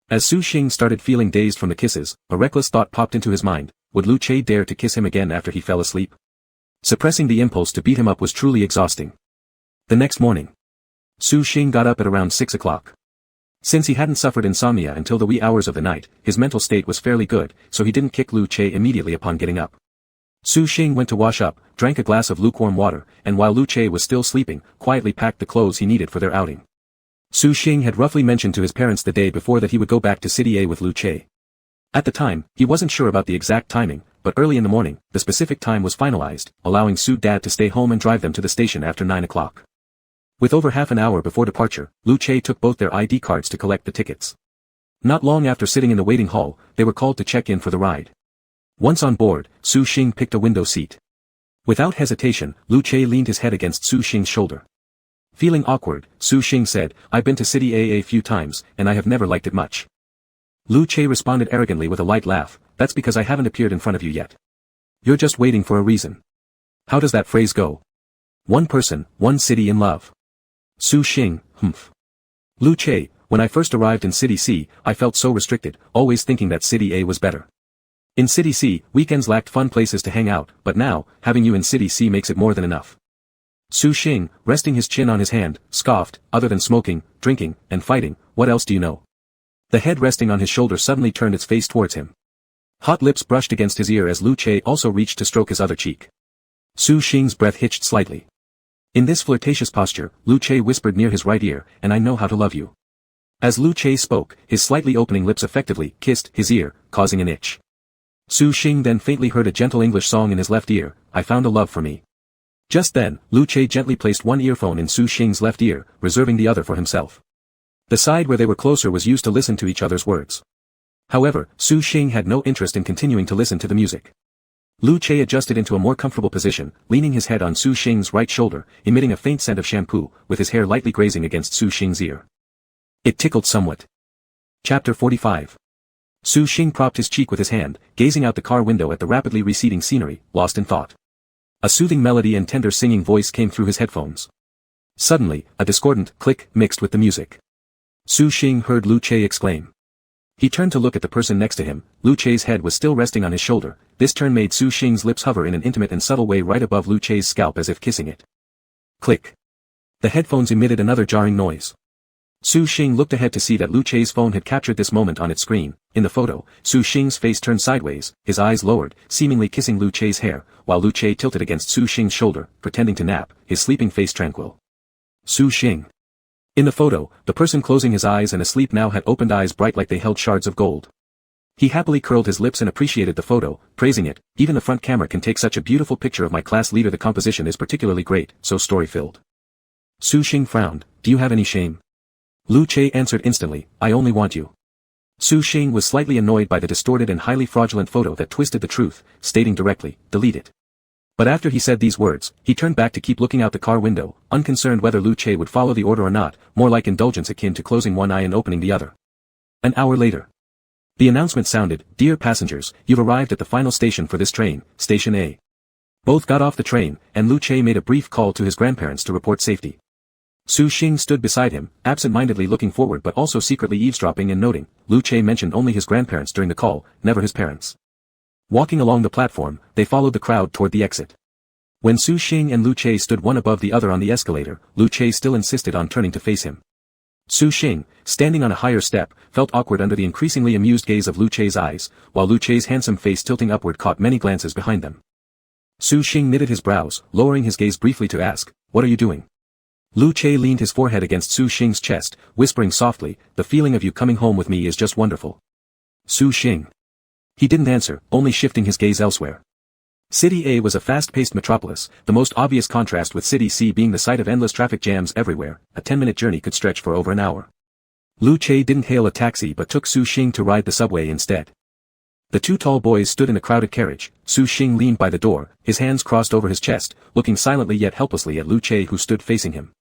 As Su Xing started feeling dazed from the kisses, a reckless thought popped into his mind, would Lu Che dare to kiss him again after he fell asleep? Suppressing the impulse to beat him up was truly exhausting. The next morning, Su Xing got up at around 6 o'clock. Since he hadn't suffered insomnia until the wee hours of the night, his mental state was fairly good, so he didn't kick Lu Che immediately upon getting up. Su Xing went to wash up, drank a glass of lukewarm water, and while Lu Che was still sleeping, quietly packed the clothes he needed for their outing. Su Xing had roughly mentioned to his parents the day before that he would go back to City A with Lu Che. At the time, he wasn't sure about the exact timing, but early in the morning, the specific time was finalized, allowing Su Dad to stay home and drive them to the station after 9 o'clock. With over half an hour before departure, Lu Che took both their ID cards to collect the tickets. Not long after sitting in the waiting hall, they were called to check in for the ride. Once on board, Su Xing picked a window seat. Without hesitation, Lu Che leaned his head against Su Xing's shoulder. Feeling awkward, Su Xing said, "I've been to City A few times, and I have never liked it much." Lu Che responded arrogantly with a light laugh, "That's because I haven't appeared in front of you yet. You're just waiting for a reason. How does that phrase go? One person, one city in love." Su Xing, humph. Lu Che, when I first arrived in City C, I felt so restricted, always thinking that City A was better. In City C, weekends lacked fun places to hang out, but now, having you in City C makes it more than enough. Su Xing, resting his chin on his hand, scoffed, other than smoking, drinking, and fighting, what else do you know? The head resting on his shoulder suddenly turned its face towards him. Hot lips brushed against his ear as Lu Che also reached to stroke his other cheek. Su Xing's breath hitched slightly. In this flirtatious posture, Lu Che whispered near his right ear, and I know how to love you. As Lu Che spoke, his slightly opening lips effectively kissed his ear, causing an itch. Su Xing then faintly heard a gentle English song in his left ear, I found a love for me. Just then, Lu Che gently placed one earphone in Su Xing's left ear, reserving the other for himself. The side where they were closer was used to listen to each other's words. However, Su Xing had no interest in continuing to listen to the music. Lu Che adjusted into a more comfortable position, leaning his head on Su Xing's right shoulder, emitting a faint scent of shampoo, with his hair lightly grazing against Su Xing's ear. It tickled somewhat. Chapter 45. Su Xing propped his cheek with his hand, gazing out the car window at the rapidly receding scenery, lost in thought. A soothing melody and tender singing voice came through his headphones. Suddenly, a discordant click mixed with the music. Su Xing heard Lu Che exclaim. He turned to look at the person next to him. Lu Che's head was still resting on his shoulder. This turn made Su Xing's lips hover in an intimate and subtle way right above Lu Che's scalp as if kissing it. Click. The headphones emitted another jarring noise. Su Xing looked ahead to see that Lu Che's phone had captured this moment on its screen. In the photo, Su Xing's face turned sideways, his eyes lowered, seemingly kissing Lu Che's hair, while Lu Che tilted against Su Xing's shoulder, pretending to nap, his sleeping face tranquil. Su Xing. In the photo, the person closing his eyes and asleep now had opened eyes bright like they held shards of gold. He happily curled his lips and appreciated the photo, praising it, even the front camera can take such a beautiful picture of my class leader. The composition is particularly great, so story-filled. Su Xing frowned, do you have any shame? Lu Che answered instantly, I only want you. Su Xing was slightly annoyed by the distorted and highly fraudulent photo that twisted the truth, stating directly, delete it. But after he said these words, he turned back to keep looking out the car window, unconcerned whether Lu Che would follow the order or not, more like indulgence akin to closing one eye and opening the other. An hour later. The announcement sounded, Dear passengers, you've arrived at the final station for this train, Station A. Both got off the train, and Lu Che made a brief call to his grandparents to report safety. Su Xing stood beside him, absent-mindedly looking forward but also secretly eavesdropping and noting, Lu Che mentioned only his grandparents during the call, never his parents. Walking along the platform, they followed the crowd toward the exit. When Su Xing and Lu Che stood one above the other on the escalator, Lu Che still insisted on turning to face him. Su Xing, standing on a higher step, felt awkward under the increasingly amused gaze of Lu Che's eyes, while Lu Che's handsome face tilting upward caught many glances behind them. Su Xing knitted his brows, lowering his gaze briefly to ask, What are you doing? Lu Che leaned his forehead against Su Xing's chest, whispering softly, The feeling of you coming home with me is just wonderful. Su Xing. He didn't answer, only shifting his gaze elsewhere. City A was a fast-paced metropolis, the most obvious contrast with City C being the site of endless traffic jams everywhere. A 10-minute journey could stretch for over an hour. Lu Che didn't hail a taxi but took Su Xing to ride the subway instead. The two tall boys stood in a crowded carriage. Su Xing leaned by the door, his hands crossed over his chest, looking silently yet helplessly at Lu Che who stood facing him.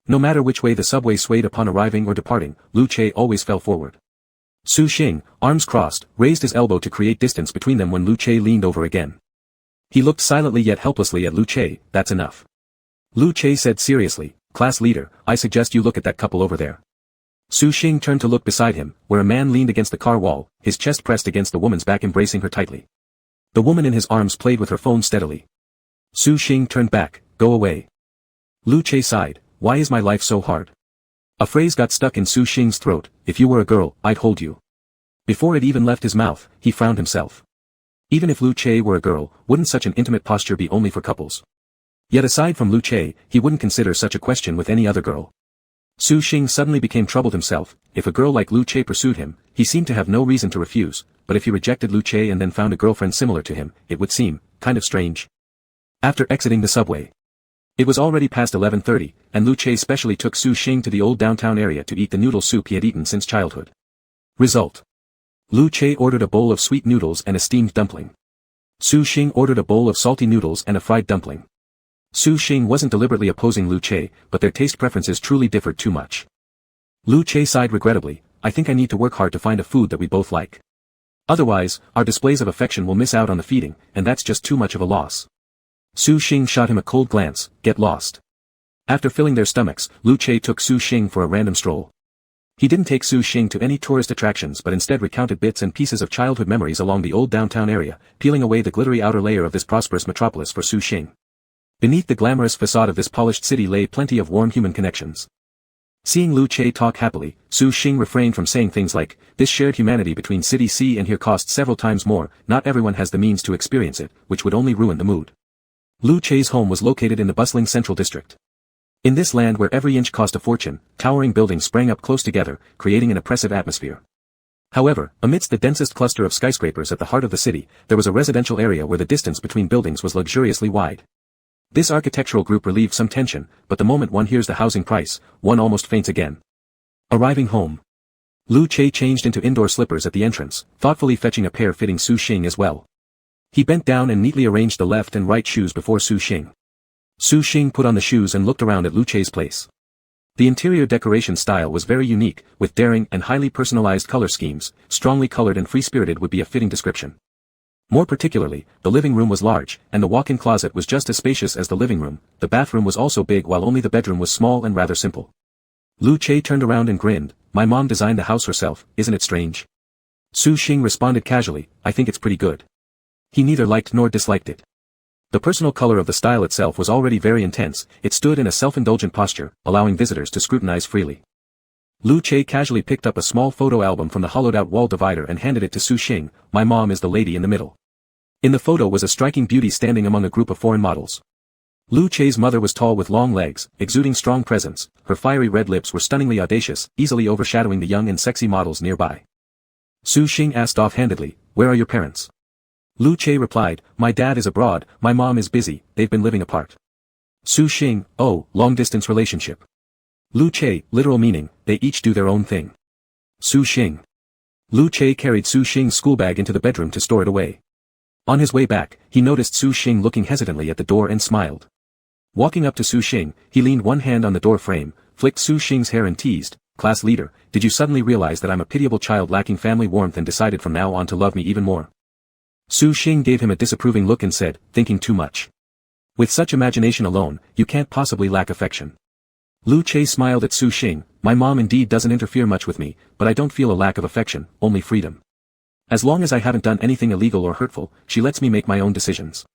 No matter which way the subway swayed upon arriving or departing, Lu Che always fell forward. Su Xing, arms crossed, raised his elbow to create distance between them when Lu Che leaned over again. He looked silently yet helplessly at Lu Che, that's enough. Lu Che said seriously, Class leader, I suggest you look at that couple over there. Su Xing turned to look beside him, where a man leaned against the car wall, his chest pressed against the woman's back embracing her tightly. The woman in his arms played with her phone steadily. Su Xing turned back, go away. Lu Che sighed, why is my life so hard? A phrase got stuck in Su Xing's throat, if you were a girl, I'd hold you. Before it even left his mouth, he frowned himself. Even if Lu Che were a girl, wouldn't such an intimate posture be only for couples? Yet aside from Lu Che, he wouldn't consider such a question with any other girl. Su Xing suddenly became troubled himself. If a girl like Lu Che pursued him, he seemed to have no reason to refuse, but if he rejected Lu Che and then found a girlfriend similar to him, it would seem kind of strange. After exiting the subway, it was already past 11:30, and Lu Che specially took Su Xing to the old downtown area to eat the noodle soup he had eaten since childhood. Result. Lu Che ordered a bowl of sweet noodles and a steamed dumpling. Su Xing ordered a bowl of salty noodles and a fried dumpling. Su Xing wasn't deliberately opposing Lu Che, but their taste preferences truly differed too much. Lu Che sighed regrettably, I think I need to work hard to find a food that we both like. Otherwise, our displays of affection will miss out on the feeding, and that's just too much of a loss. Su Xing shot him a cold glance, get lost. After filling their stomachs, Lu Che took Su Xing for a random stroll. He didn't take Su Xing to any tourist attractions but instead recounted bits and pieces of childhood memories along the old downtown area, peeling away the glittery outer layer of this prosperous metropolis for Su Xing. Beneath the glamorous facade of this polished city lay plenty of warm human connections. Seeing Lu Che talk happily, Su Xing refrained from saying things like, "This shared humanity between City C and here costs several times more, not everyone has the means to experience it, which would only ruin the mood." Lu Che's home was located in the bustling central district. In this land where every inch cost a fortune, towering buildings sprang up close together, creating an oppressive atmosphere. However, amidst the densest cluster of skyscrapers at the heart of the city, there was a residential area where the distance between buildings was luxuriously wide. This architectural group relieved some tension, but the moment one hears the housing price, one almost faints again. Arriving home, Lu Che changed into indoor slippers at the entrance, thoughtfully fetching a pair fitting Su Xing as well. He bent down and neatly arranged the left and right shoes before Su Xing. Su Xing put on the shoes and looked around at Lu Che's place. The interior decoration style was very unique, with daring and highly personalized color schemes. Strongly colored and free-spirited would be a fitting description. More particularly, the living room was large, and the walk-in closet was just as spacious as the living room. The bathroom was also big while only the bedroom was small and rather simple. Lu Che turned around and grinned. "My mom designed the house herself, isn't it strange?" Su Xing responded casually, "I think it's pretty good." He neither liked nor disliked it. The personal color of the style itself was already very intense. It stood in a self-indulgent posture, allowing visitors to scrutinize freely. Lu Che casually picked up a small photo album from the hollowed-out wall divider and handed it to Su Xing. "My mom is the lady in the middle." In the photo was a striking beauty standing among a group of foreign models. Lu Che's mother was tall with long legs, exuding strong presence. Her fiery red lips were stunningly audacious, easily overshadowing the young and sexy models nearby. Su Xing asked offhandedly, "Where are your parents?" Lu Che replied, "My dad is abroad, my mom is busy, they've been living apart." Su Xing, "Oh, long-distance relationship." Lu Che, literal meaning, they each do their own thing. Su Xing. Lu Che carried Su Xing's schoolbag into the bedroom to store it away. On his way back, he noticed Su Xing looking hesitantly at the door and smiled. Walking up to Su Xing, he leaned one hand on the door frame, flicked Su Xing's hair and teased, "Class leader, did you suddenly realize that I'm a pitiable child lacking family warmth and decided from now on to love me even more?" Su Xing gave him a disapproving look and said, "Thinking too much. With such imagination alone, you can't possibly lack affection." Lu Che smiled at Su Xing, "My mom indeed doesn't interfere much with me, but I don't feel a lack of affection, only freedom. As long as I haven't done anything illegal or hurtful, she lets me make my own decisions."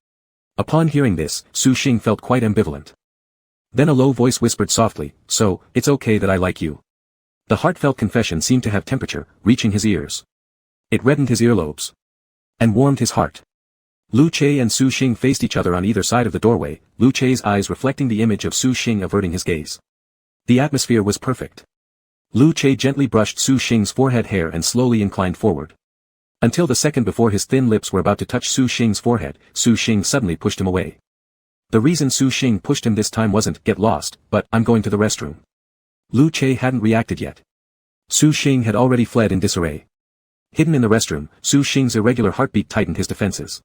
Upon hearing this, Su Xing felt quite ambivalent. Then a low voice whispered softly, "So, it's okay that I like you." The heartfelt confession seemed to have temperature, reaching his ears. It reddened his earlobes. And warmed his heart. Lu Che and Su Xing faced each other on either side of the doorway, Lu Che's eyes reflecting the image of Su Xing averting his gaze. The atmosphere was perfect. Lu Che gently brushed Su Xing's forehead hair and slowly inclined forward. Until the second before his thin lips were about to touch Su Xing's forehead, Su Xing suddenly pushed him away. The reason Su Xing pushed him this time wasn't, "Get lost," but, "I'm going to the restroom." Lu Che hadn't reacted yet. Su Xing had already fled in disarray. Hidden in the restroom, Su Xing's irregular heartbeat tightened his defenses.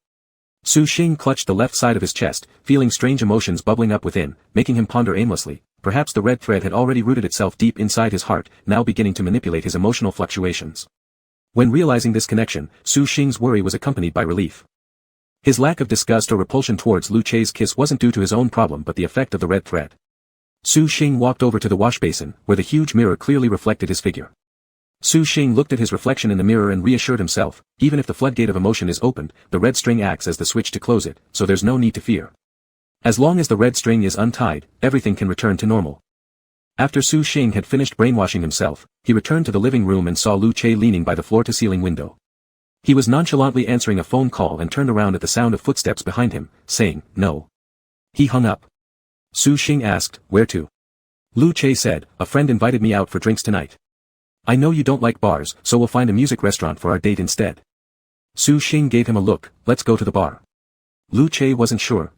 Su Xing clutched the left side of his chest, feeling strange emotions bubbling up within, making him ponder aimlessly. Perhaps the red thread had already rooted itself deep inside his heart, now beginning to manipulate his emotional fluctuations. When realizing this connection, Su Xing's worry was accompanied by relief. His lack of disgust or repulsion towards Lu Che's kiss wasn't due to his own problem but the effect of the red thread. Su Xing walked over to the wash basin, where the huge mirror clearly reflected his figure. Su Xing looked at his reflection in the mirror and reassured himself, even if the floodgate of emotion is opened, the red string acts as the switch to close it, so there's no need to fear. As long as the red string is untied, everything can return to normal. After Su Xing had finished brainwashing himself, he returned to the living room and saw Lu Che leaning by the floor-to-ceiling window. He was nonchalantly answering a phone call and turned around at the sound of footsteps behind him, saying, "No." He hung up. Su Xing asked, "Where to?" Lu Che said, "A friend invited me out for drinks tonight. I know you don't like bars, so we'll find a music restaurant for our date instead." Su Xing gave him a look, "Let's go to the bar." Lu Che wasn't sure.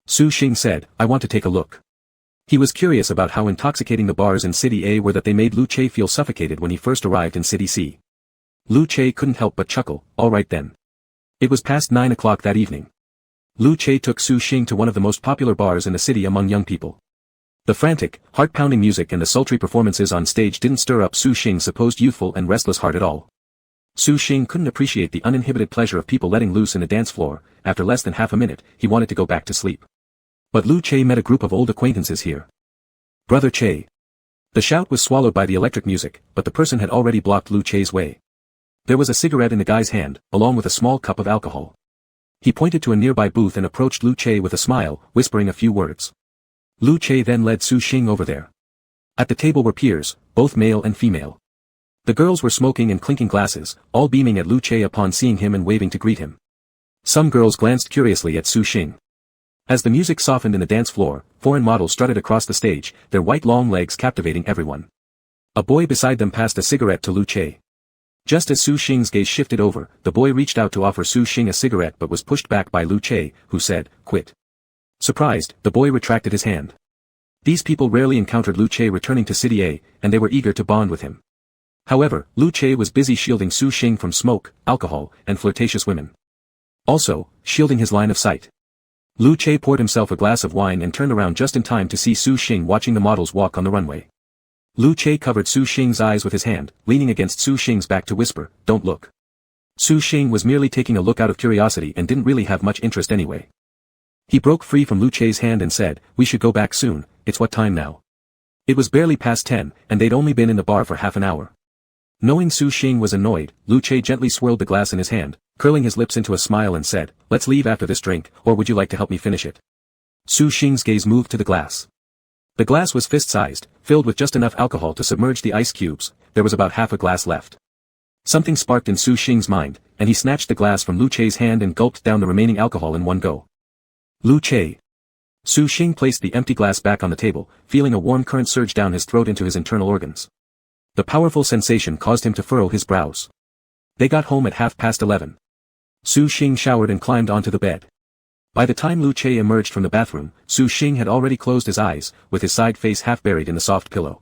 Su Xing said, "I want to take a look." He was curious about how intoxicating the bars in City A were that they made Lu Che feel suffocated when he first arrived in City C. Lu Che couldn't help but chuckle, "All right then." It was past 9 o'clock that evening. Lu Che took Su Xing to one of the most popular bars in the city among young people. The frantic, heart-pounding music and the sultry performances on stage didn't stir up Su Xing's supposed youthful and restless heart at all. Su Xing couldn't appreciate the uninhibited pleasure of people letting loose in the dance floor. After less than half a minute, he wanted to go back to sleep. But Lu Che met a group of old acquaintances here. "Brother Che." The shout was swallowed by the electric music, but the person had already blocked Lu Che's way. There was a cigarette in the guy's hand, along with a small cup of alcohol. He pointed to a nearby booth and approached Lu Che with a smile, whispering a few words. Lu Che then led Su Xing over there. At the table were peers, both male and female. The girls were smoking and clinking glasses, all beaming at Lu Che upon seeing him and waving to greet him. Some girls glanced curiously at Su Xing. As the music softened in the dance floor, foreign models strutted across the stage, their white long legs captivating everyone. A boy beside them passed a cigarette to Lu Che. Just as Su Xing's gaze shifted over, the boy reached out to offer Su Xing a cigarette but was pushed back by Lu Che, who said, "Quit." Surprised, the boy retracted his hand. These people rarely encountered Lu Che returning to City A, and they were eager to bond with him. However, Lu Che was busy shielding Su Xing from smoke, alcohol, and flirtatious women. Also, shielding his line of sight. Lu Che poured himself a glass of wine and turned around just in time to see Su Xing watching the models walk on the runway. Lu Che covered Su Xing's eyes with his hand, leaning against Su Xing's back to whisper, "Don't look." Su Xing was merely taking a look out of curiosity and didn't really have much interest anyway. He broke free from Lu Che's hand and said, "We should go back soon, it's what time now?" It was barely past 10, and they'd only been in the bar for half an hour. Knowing Su Xing was annoyed, Lu Che gently swirled the glass in his hand, curling his lips into a smile and said, "Let's leave after this drink, or would you like to help me finish it?" Su Xing's gaze moved to the glass. The glass was fist-sized, filled with just enough alcohol to submerge the ice cubes. There was about half a glass left. Something sparked in Su Xing's mind, and he snatched the glass from Lu Che's hand and gulped down the remaining alcohol in one go. Lu Che. Su Xing placed the empty glass back on the table, feeling a warm current surge down his throat into his internal organs. The powerful sensation caused him to furrow his brows. They got home at 11:30. Su Xing showered and climbed onto the bed. By the time Lu Che emerged from the bathroom, Su Xing had already closed his eyes, with his side face half buried in the soft pillow.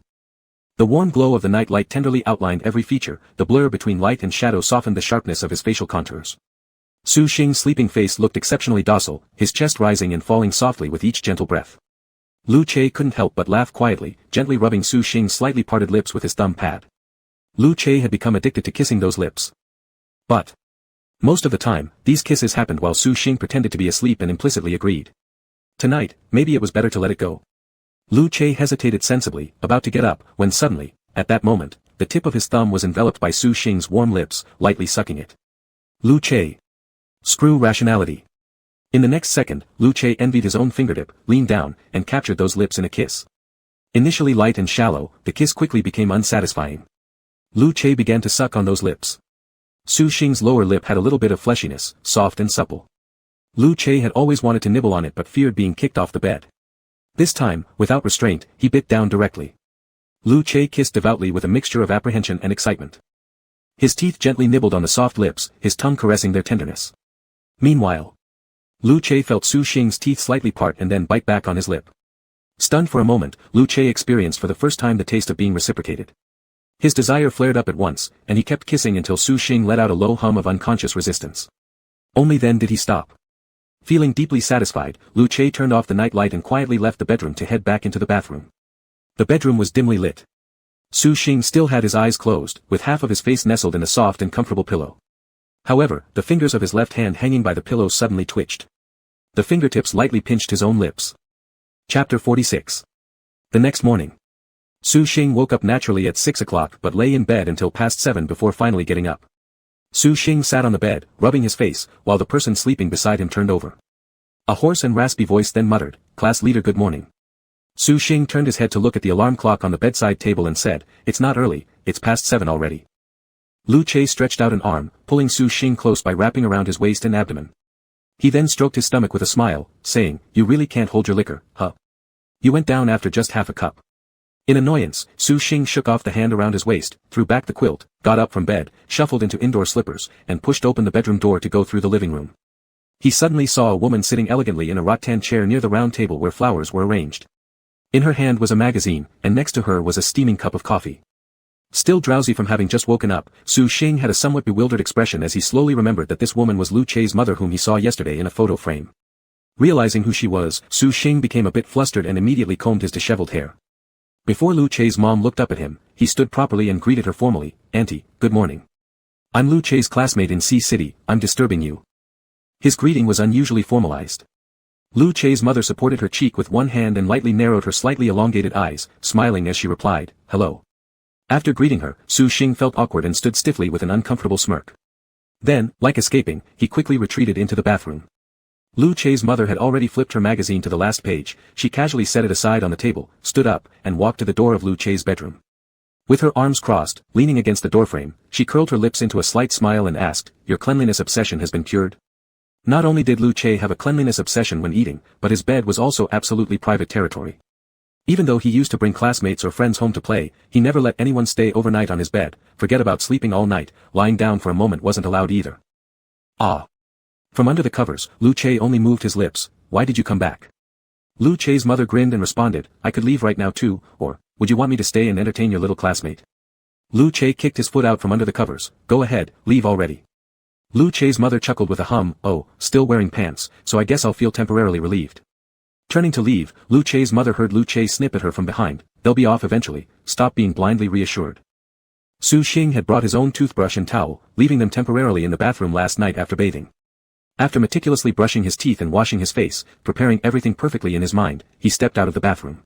The warm glow of the night light tenderly outlined every feature, the blur between light and shadow softened the sharpness of his facial contours. Su Xing's sleeping face looked exceptionally docile, his chest rising and falling softly with each gentle breath. Lu Che couldn't help but laugh quietly, gently rubbing Su Xing's slightly parted lips with his thumb pad. Lu Che had become addicted to kissing those lips. But most of the time, these kisses happened while Su Xing pretended to be asleep and implicitly agreed. Tonight, maybe it was better to let it go. Lu Che hesitated sensibly, about to get up, when suddenly, at that moment, the tip of his thumb was enveloped by Su Xing's warm lips, lightly sucking it. Lu Che. Screw rationality. In the next second, Lu Che envied his own fingertip, leaned down, and captured those lips in a kiss. Initially light and shallow, the kiss quickly became unsatisfying. Lu Che began to suck on those lips. Su Xing's lower lip had a little bit of fleshiness, soft and supple. Lu Che had always wanted to nibble on it but feared being kicked off the bed. This time, without restraint, he bit down directly. Lu Che kissed devoutly with a mixture of apprehension and excitement. His teeth gently nibbled on the soft lips, his tongue caressing their tenderness. Meanwhile, Lu Che felt Su Xing's teeth slightly part and then bite back on his lip. Stunned for a moment, Lu Che experienced for the first time the taste of being reciprocated. His desire flared up at once, and he kept kissing until Su Xing let out a low hum of unconscious resistance. Only then did he stop. Feeling deeply satisfied, Lu Che turned off the night light and quietly left the bedroom to head back into the bathroom. The bedroom was dimly lit. Su Xing still had his eyes closed, with half of his face nestled in a soft and comfortable pillow. However, the fingers of his left hand hanging by the pillow suddenly twitched. The fingertips lightly pinched his own lips. Chapter 46. The next morning. Su Xing woke up naturally at 6 o'clock but lay in bed until past 7 before finally getting up. Su Xing sat on the bed, rubbing his face, while the person sleeping beside him turned over. A hoarse and raspy voice then muttered, "Class leader, good morning." Su Xing turned his head to look at the alarm clock on the bedside table and said, "It's not early, it's past 7 already." Lu Che stretched out an arm, pulling Su Xing close by wrapping around his waist and abdomen. He then stroked his stomach with a smile, saying, "You really can't hold your liquor, huh? You went down after just half a cup." In annoyance, Su Xing shook off the hand around his waist, threw back the quilt, got up from bed, shuffled into indoor slippers, and pushed open the bedroom door to go through the living room. He suddenly saw a woman sitting elegantly in a rattan chair near the round table where flowers were arranged. In her hand was a magazine, and next to her was a steaming cup of coffee. Still drowsy from having just woken up, Su Xing had a somewhat bewildered expression as he slowly remembered that this woman was Lu Che's mother whom he saw yesterday in a photo frame. Realizing who she was, Su Xing became a bit flustered and immediately combed his disheveled hair. Before Lu Che's mom looked up at him, he stood properly and greeted her formally, "Auntie, good morning. I'm Lu Che's classmate in C City, I'm disturbing you." His greeting was unusually formalized. Lu Che's mother supported her cheek with one hand and lightly narrowed her slightly elongated eyes, smiling as she replied, "Hello." After greeting her, Su Xing felt awkward and stood stiffly with an uncomfortable smirk. Then, like escaping, he quickly retreated into the bathroom. Lu Che's mother had already flipped her magazine to the last page. She casually set it aside on the table, stood up, and walked to the door of Lu Che's bedroom. With her arms crossed, leaning against the doorframe, she curled her lips into a slight smile and asked, "Your cleanliness obsession has been cured?" Not only did Lu Che have a cleanliness obsession when eating, but his bed was also absolutely private territory. Even though he used to bring classmates or friends home to play, he never let anyone stay overnight on his bed. Forget about sleeping all night, lying down for a moment wasn't allowed either. "Ah." From under the covers, Lu Che only moved his lips. "Why did you come back?" Lu Che's mother grinned and responded, "I could leave right now too, or, would you want me to stay and entertain your little classmate?" Lu Che kicked his foot out from under the covers. "Go ahead, leave already." Lu Che's mother chuckled with a hum. "Oh, still wearing pants, so I guess I'll feel temporarily relieved." Turning to leave, Lu Che's mother heard Lu Che snip at her from behind. "They'll be off eventually, stop being blindly reassured." Su Xing had brought his own toothbrush and towel, leaving them temporarily in the bathroom last night after bathing. After meticulously brushing his teeth and washing his face, preparing everything perfectly in his mind, he stepped out of the bathroom.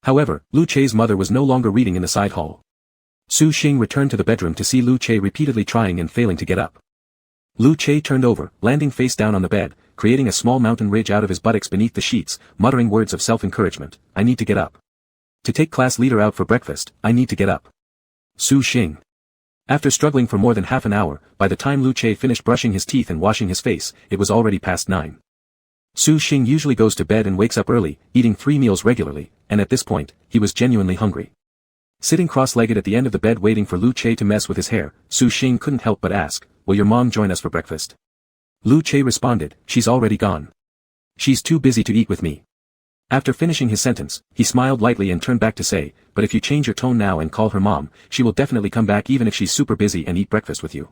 However, Lu Che's mother was no longer reading in the side hall. Su Xing returned to the bedroom to see Lu Che repeatedly trying and failing to get up. Lu Che turned over, landing face down on the bed, creating a small mountain ridge out of his buttocks beneath the sheets, muttering words of self-encouragement. "I need to get up. To take class leader out for breakfast, I need to get up." Su Xing. After struggling for more than half an hour, by the time Lu Che finished brushing his teeth and washing his face, it was already past 9. Su Xing usually goes to bed and wakes up early, eating 3 meals regularly, and at this point, he was genuinely hungry. Sitting cross-legged at the end of the bed waiting for Lu Che to mess with his hair, Su Xing couldn't help but ask, "Will your mom join us for breakfast?" Lu Che responded, "She's already gone. She's too busy to eat with me." After finishing his sentence, he smiled lightly and turned back to say, "But if you change your tone now and call her mom, she will definitely come back even if she's super busy and eat breakfast with you."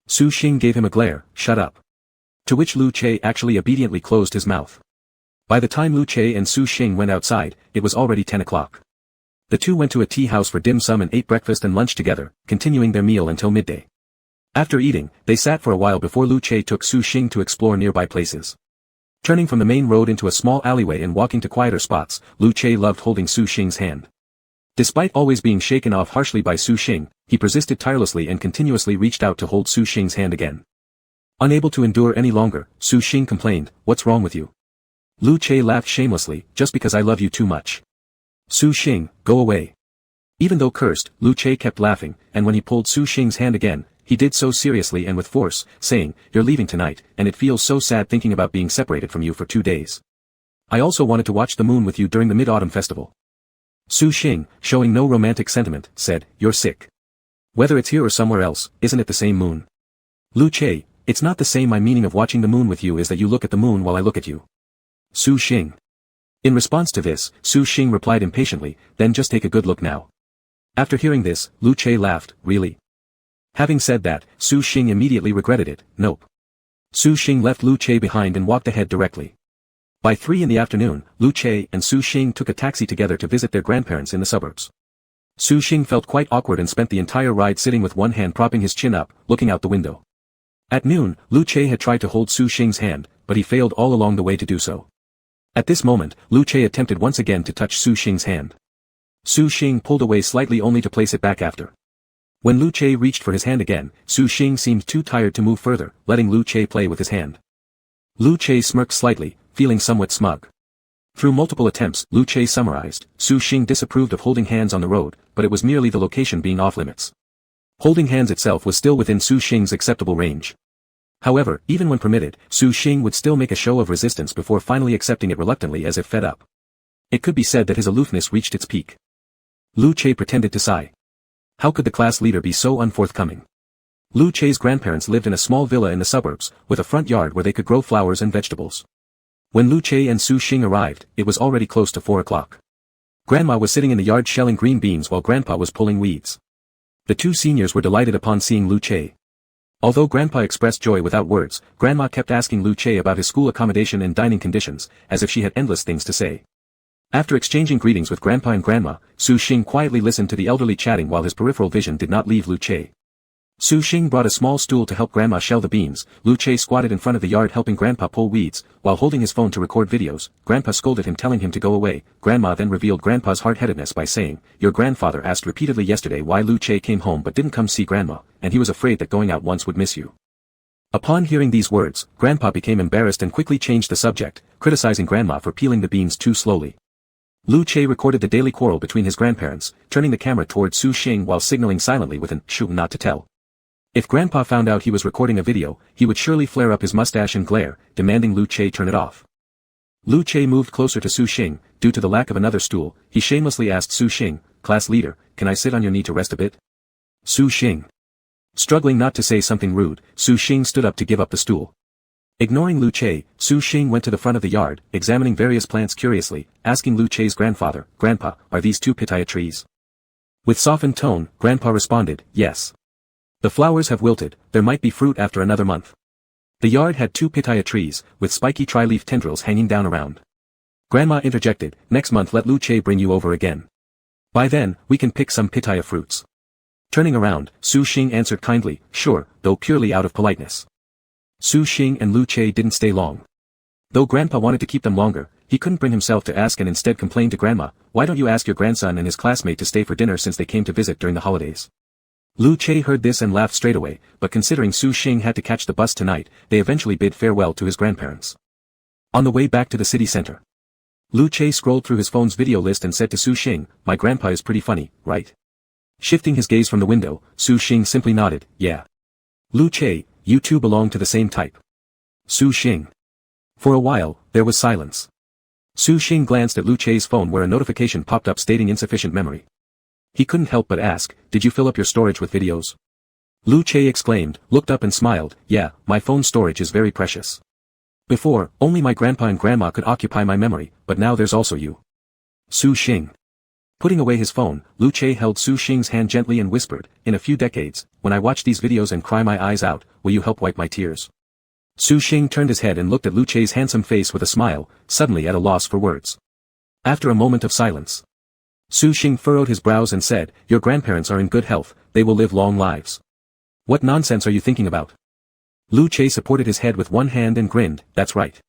Su Xing gave him a glare, "Shut up." To which Lu Che actually obediently closed his mouth. By the time Lu Che and Su Xing went outside, it was already 10 o'clock. The two went to a tea house for dim sum and ate breakfast and lunch together, continuing their meal until midday. After eating, they sat for a while before Lu Che took Su Xing to explore nearby places. Turning from the main road into a small alleyway and walking to quieter spots, Lu Che loved holding Su Xing's hand. Despite always being shaken off harshly by Su Xing, he persisted tirelessly and continuously reached out to hold Su Xing's hand again. Unable to endure any longer, Su Xing complained, "What's wrong with you?" Lu Che laughed shamelessly, "Just because I love you too much." "Su Xing, go away." Even though cursed, Lu Che kept laughing, and when he pulled Su Xing's hand again, he did so seriously and with force, saying, "You're leaving tonight, and it feels so sad thinking about being separated from you for 2 days. I also wanted to watch the moon with you during the Mid-Autumn Festival." Su Xing, showing no romantic sentiment, said, "You're sick. Whether it's here or somewhere else, isn't it the same moon?" Lu Che, "It's not the same. My meaning of watching the moon with you is that you look at the moon while I look at you." Su Xing. In response to this, Su Xing replied impatiently, "Then just take a good look now." After hearing this, Lu Che laughed, "Really?" Having said that, Su Xing immediately regretted it. Nope. Su Xing left Lu Che behind and walked ahead directly. By 3 in the afternoon, Lu Che and Su Xing took a taxi together to visit their grandparents in the suburbs. Su Xing felt quite awkward and spent the entire ride sitting with one hand propping his chin up, looking out the window. At noon, Lu Che had tried to hold Su Xing's hand, but he failed all along the way to do so. At this moment, Lu Che attempted once again to touch Su Xing's hand. Su Xing pulled away slightly only to place it back after. When Lu Che reached for his hand again, Su Xing seemed too tired to move further, letting Lu Che play with his hand. Lu Che smirked slightly, feeling somewhat smug. Through multiple attempts, Lu Che summarized, Su Xing disapproved of holding hands on the road, but it was merely the location being off-limits. Holding hands itself was still within Su Xing's acceptable range. However, even when permitted, Su Xing would still make a show of resistance before finally accepting it reluctantly as if fed up. It could be said that his aloofness reached its peak. Lu Che pretended to sigh. How could the class leader be so unforthcoming? Lu Che's grandparents lived in a small villa in the suburbs, with a front yard where they could grow flowers and vegetables. When Lu Che and Su Xing arrived, it was already close to 4 o'clock. Grandma was sitting in the yard shelling green beans while Grandpa was pulling weeds. The two seniors were delighted upon seeing Lu Che. Although Grandpa expressed joy without words, Grandma kept asking Lu Che about his school accommodation and dining conditions, as if she had endless things to say. After exchanging greetings with Grandpa and Grandma, Su Xing quietly listened to the elderly chatting while his peripheral vision did not leave Lu Che. Su Xing brought a small stool to help Grandma shell the beans. Lu Che squatted in front of the yard helping Grandpa pull weeds, while holding his phone to record videos. Grandpa scolded him telling him to go away. Grandma then revealed Grandpa's hard-headedness by saying, "Your grandfather asked repeatedly yesterday why Lu Che came home but didn't come see Grandma, and he was afraid that going out once would miss you." Upon hearing these words, Grandpa became embarrassed and quickly changed the subject, criticizing Grandma for peeling the beans too slowly. Lu Che recorded the daily quarrel between his grandparents, turning the camera toward Su Xing while signaling silently with an "shoo" not to tell. If Grandpa found out he was recording a video, he would surely flare up his mustache and glare, demanding Lu Che turn it off. Lu Che moved closer to Su Xing. Due to the lack of another stool, he shamelessly asked Su Xing, "Class leader, can I sit on your knee to rest a bit?" Su Xing. Struggling not to say something rude, Su Xing stood up to give up the stool. Ignoring Lu Che, Su Xing went to the front of the yard, examining various plants curiously, asking Lu Che's grandfather, "Grandpa, are these two pitaya trees?" With softened tone, Grandpa responded, "Yes. The flowers have wilted, there might be fruit after another month." The yard had two pitaya trees, with spiky tri-leaf tendrils hanging down around. Grandma interjected, "Next month let Lu Che bring you over again. By then, we can pick some pitaya fruits." Turning around, Su Xing answered kindly, "Sure," though purely out of politeness. Su Xing and Lu Che didn't stay long. Though Grandpa wanted to keep them longer, he couldn't bring himself to ask and instead complained to Grandma, "Why don't you ask your grandson and his classmate to stay for dinner since they came to visit during the holidays?" Lu Che heard this and laughed straight away, but considering Su Xing had to catch the bus tonight, they eventually bid farewell to his grandparents. On the way back to the city center, Lu Che scrolled through his phone's video list and said to Su Xing, "My grandpa is pretty funny, right?" Shifting his gaze from the window, Su Xing simply nodded, "Yeah." "Lu Che, you two belong to the same type." Su Xing. For a while, there was silence. Su Xing glanced at Lu Che's phone where a notification popped up stating insufficient memory. He couldn't help but ask, "Did you fill up your storage with videos?" Lu Che exclaimed, looked up and smiled, "Yeah, my phone storage is very precious. Before, only my grandpa and grandma could occupy my memory, but now there's also you." Su Xing. Putting away his phone, Lu Che held Su Xing's hand gently and whispered, "In a few decades, when I watch these videos and cry my eyes out, will you help wipe my tears?" Su Xing turned his head and looked at Lu Che's handsome face with a smile, suddenly at a loss for words. After a moment of silence, Su Xing furrowed his brows and said, "Your grandparents are in good health, they will live long lives." "What nonsense are you thinking about?" Lu Che supported his head with one hand and grinned, "That's right.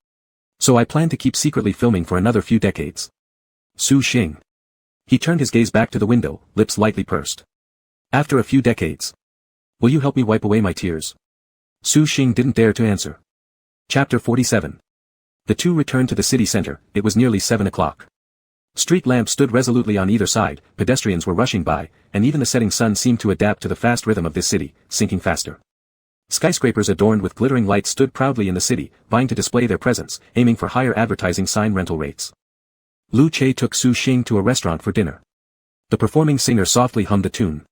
So I plan to keep secretly filming for another few decades." Su Xing. He turned his gaze back to the window, lips lightly pursed. "After a few decades. Will you help me wipe away my tears?" Su Xing didn't dare to answer. Chapter 47. The two returned to the city center. It was nearly 7 o'clock. Street lamps stood resolutely on either side, pedestrians were rushing by, and even the setting sun seemed to adapt to the fast rhythm of this city, sinking faster. Skyscrapers adorned with glittering lights stood proudly in the city, vying to display their presence, aiming for higher advertising sign rental rates. Lu Che took Su Xing to a restaurant for dinner. The performing singer softly hummed a tune.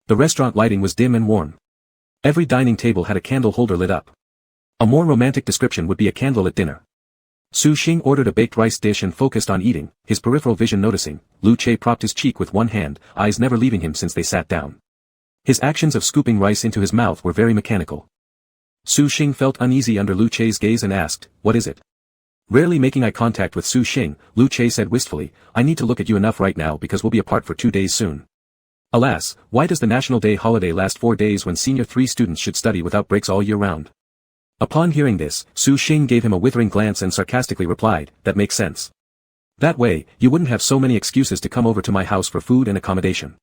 The restaurant lighting was dim and warm. Every dining table had a candle holder lit up. A more romantic description would be a candlelit dinner. Su Xing ordered a baked rice dish and focused on eating, his peripheral vision noticing. Lu Che propped his cheek with one hand, eyes never leaving him since they sat down. His actions of scooping rice into his mouth were very mechanical. Su Xing felt uneasy under Lu Che's gaze and asked, "What is it?" Rarely making eye contact with Su Xing, Lu Che said wistfully, "I need to look at you enough right now because we'll be apart for 2 days soon." Alas, why does the National Day holiday last 4 days when Senior 3 students should study without breaks all year round? Upon hearing this, Su Xing gave him a withering glance and sarcastically replied, "That makes sense. That way, you wouldn't have so many excuses to come over to my house for food and accommodation."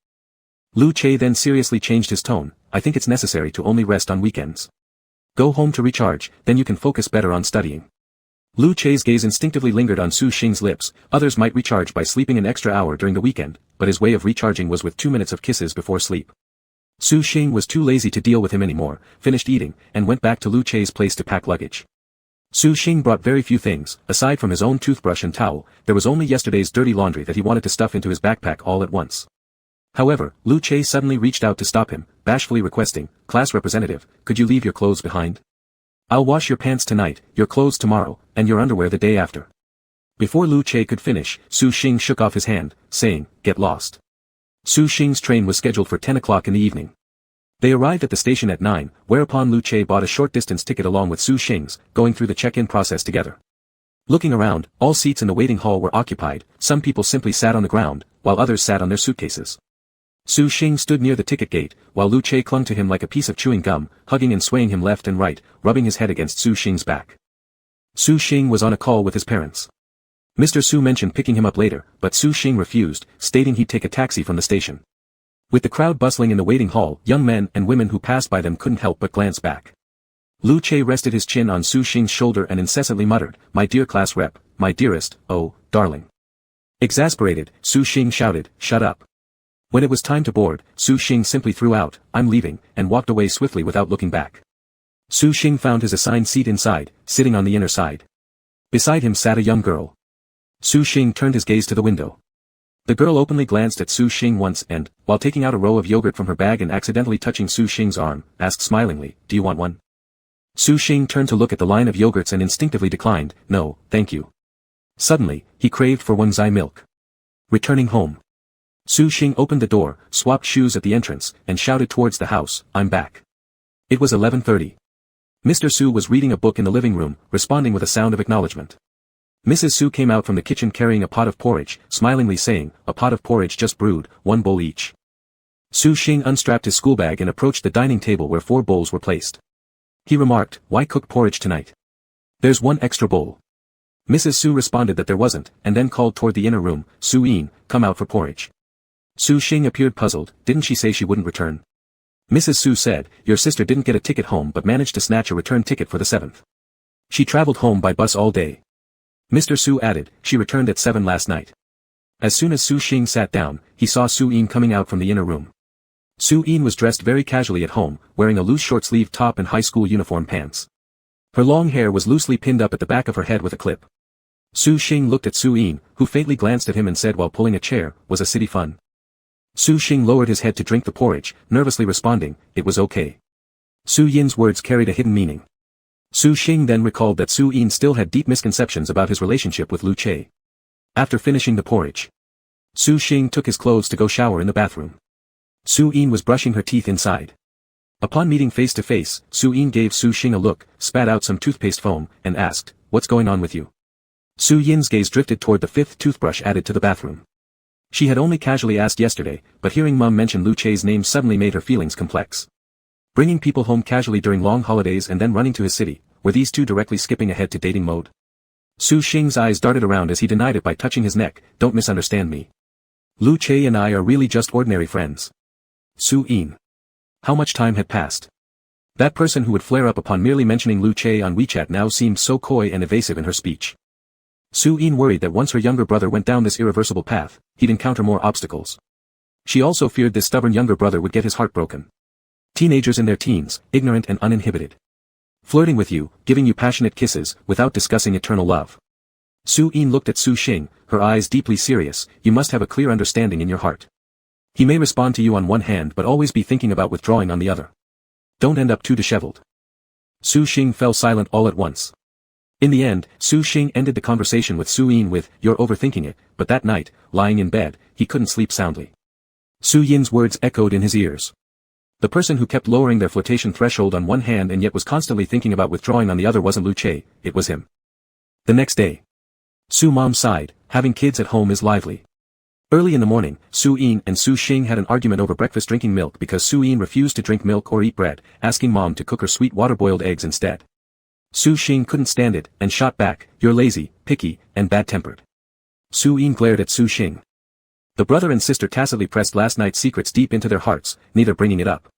Lu Che then seriously changed his tone, "I think it's necessary to only rest on weekends. Go home to recharge, then you can focus better on studying." Lu Che's gaze instinctively lingered on Su Xing's lips. Others might recharge by sleeping an extra hour during the weekend, but his way of recharging was with 2 minutes of kisses before sleep. Su Xing was too lazy to deal with him anymore, finished eating, and went back to Lu Che's place to pack luggage. Su Xing brought very few things. Aside from his own toothbrush and towel, there was only yesterday's dirty laundry that he wanted to stuff into his backpack all at once. However, Lu Che suddenly reached out to stop him, bashfully requesting, "Class representative, could you leave your clothes behind? I'll wash your pants tonight, your clothes tomorrow, and your underwear the day after." Before Lu Che could finish, Su Xing shook off his hand, saying, "Get lost." Su Xing's train was scheduled for 10 o'clock in the evening. They arrived at the station at 9, whereupon Lu Che bought a short-distance ticket along with Su Xing's, going through the check-in process together. Looking around, all seats in the waiting hall were occupied. Some people simply sat on the ground, while others sat on their suitcases. Su Xing stood near the ticket gate, while Lu Che clung to him like a piece of chewing gum, hugging and swaying him left and right, rubbing his head against Su Xing's back. Su Xing was on a call with his parents. Mr. Su mentioned picking him up later, but Su Xing refused, stating he'd take a taxi from the station. With the crowd bustling in the waiting hall, young men and women who passed by them couldn't help but glance back. Lu Che rested his chin on Su Xing's shoulder and incessantly muttered, "My dear class rep, my dearest, oh, darling." Exasperated, Su Xing shouted, "Shut up." When it was time to board, Su Xing simply threw out, "I'm leaving," and walked away swiftly without looking back. Su Xing found his assigned seat inside, sitting on the inner side. Beside him sat a young girl. Su Xing turned his gaze to the window. The girl openly glanced at Su Xing once and, while taking out a roll of yogurt from her bag and accidentally touching Su Xing's arm, asked smilingly, "Do you want one?" Su Xing turned to look at the line of yogurts and instinctively declined, "No, thank you." Suddenly, he craved for Wangzai milk. Returning home. Su Xing opened the door, swapped shoes at the entrance, and shouted towards the house, "I'm back." It was 11:30. Mr. Su was reading a book in the living room, responding with a sound of acknowledgement. Mrs. Su came out from the kitchen carrying a pot of porridge, smilingly saying, "A pot of porridge just brewed, 1 bowl each." Su Xing unstrapped his schoolbag and approached the dining table where 4 bowls were placed. He remarked, "Why cook porridge tonight? There's 1 extra bowl." Mrs. Su responded that there wasn't, and then called toward the inner room, "Su Yin, come out for porridge." Su Xing appeared puzzled. "Didn't she say she wouldn't return?" Mrs. Su said, "Your sister didn't get a ticket home but managed to snatch a return ticket for the 7th. She traveled home by bus all day." Mr. Su added, "She returned at 7 last night." As soon as Su Xing sat down, he saw Su Yin coming out from the inner room. Su Yin was dressed very casually at home, wearing a loose short-sleeved top and high school uniform pants. Her long hair was loosely pinned up at the back of her head with a clip. Su Xing looked at Su Yin, who faintly glanced at him and said while pulling a chair, "Was a city fun?" Su Xing lowered his head to drink the porridge, nervously responding, "It was okay." Su Yin's words carried a hidden meaning. Su Xing then recalled that Su Yin still had deep misconceptions about his relationship with Lu Che. After finishing the porridge, Su Xing took his clothes to go shower in the bathroom. Su Yin was brushing her teeth inside. Upon meeting face to face, Su Yin gave Su Xing a look, spat out some toothpaste foam, and asked, "What's going on with you?" Su Yin's gaze drifted toward the 5th toothbrush added to the bathroom. She had only casually asked yesterday, but hearing Mum mention Lu Che's name suddenly made her feelings complex. Bringing people home casually during long holidays and then running to his city, were these two directly skipping ahead to dating mode? Su Xing's eyes darted around as he denied it by touching his neck, "Don't misunderstand me. Lu Che and I are really just ordinary friends." Su Yin. How much time had passed? That person who would flare up upon merely mentioning Lu Che on WeChat now seemed so coy and evasive in her speech. Su Yin worried that once her younger brother went down this irreversible path, he'd encounter more obstacles. She also feared this stubborn younger brother would get his heart broken. Teenagers in their teens, ignorant and uninhibited. Flirting with you, giving you passionate kisses, without discussing eternal love. Su Yin looked at Su Xing, her eyes deeply serious, "You must have a clear understanding in your heart. He may respond to you on one hand but always be thinking about withdrawing on the other. Don't end up too disheveled." Su Xing fell silent all at once. In the end, Su Xing ended the conversation with Su Yin with, "You're overthinking it," but that night, lying in bed, he couldn't sleep soundly. Su Yin's words echoed in his ears. The person who kept lowering their flirtation threshold on one hand and yet was constantly thinking about withdrawing on the other wasn't Lu Che, it was him. The next day. Su Mom sighed, "Having kids at home is lively." Early in the morning, Su Yin and Su Xing had an argument over breakfast drinking milk because Su Yin refused to drink milk or eat bread, asking Mom to cook her sweet water-boiled eggs instead. Su Xing couldn't stand it, and shot back, "You're lazy, picky, and bad-tempered." Su Yin glared at Su Xing. The brother and sister tacitly pressed last night's secrets deep into their hearts, neither bringing it up.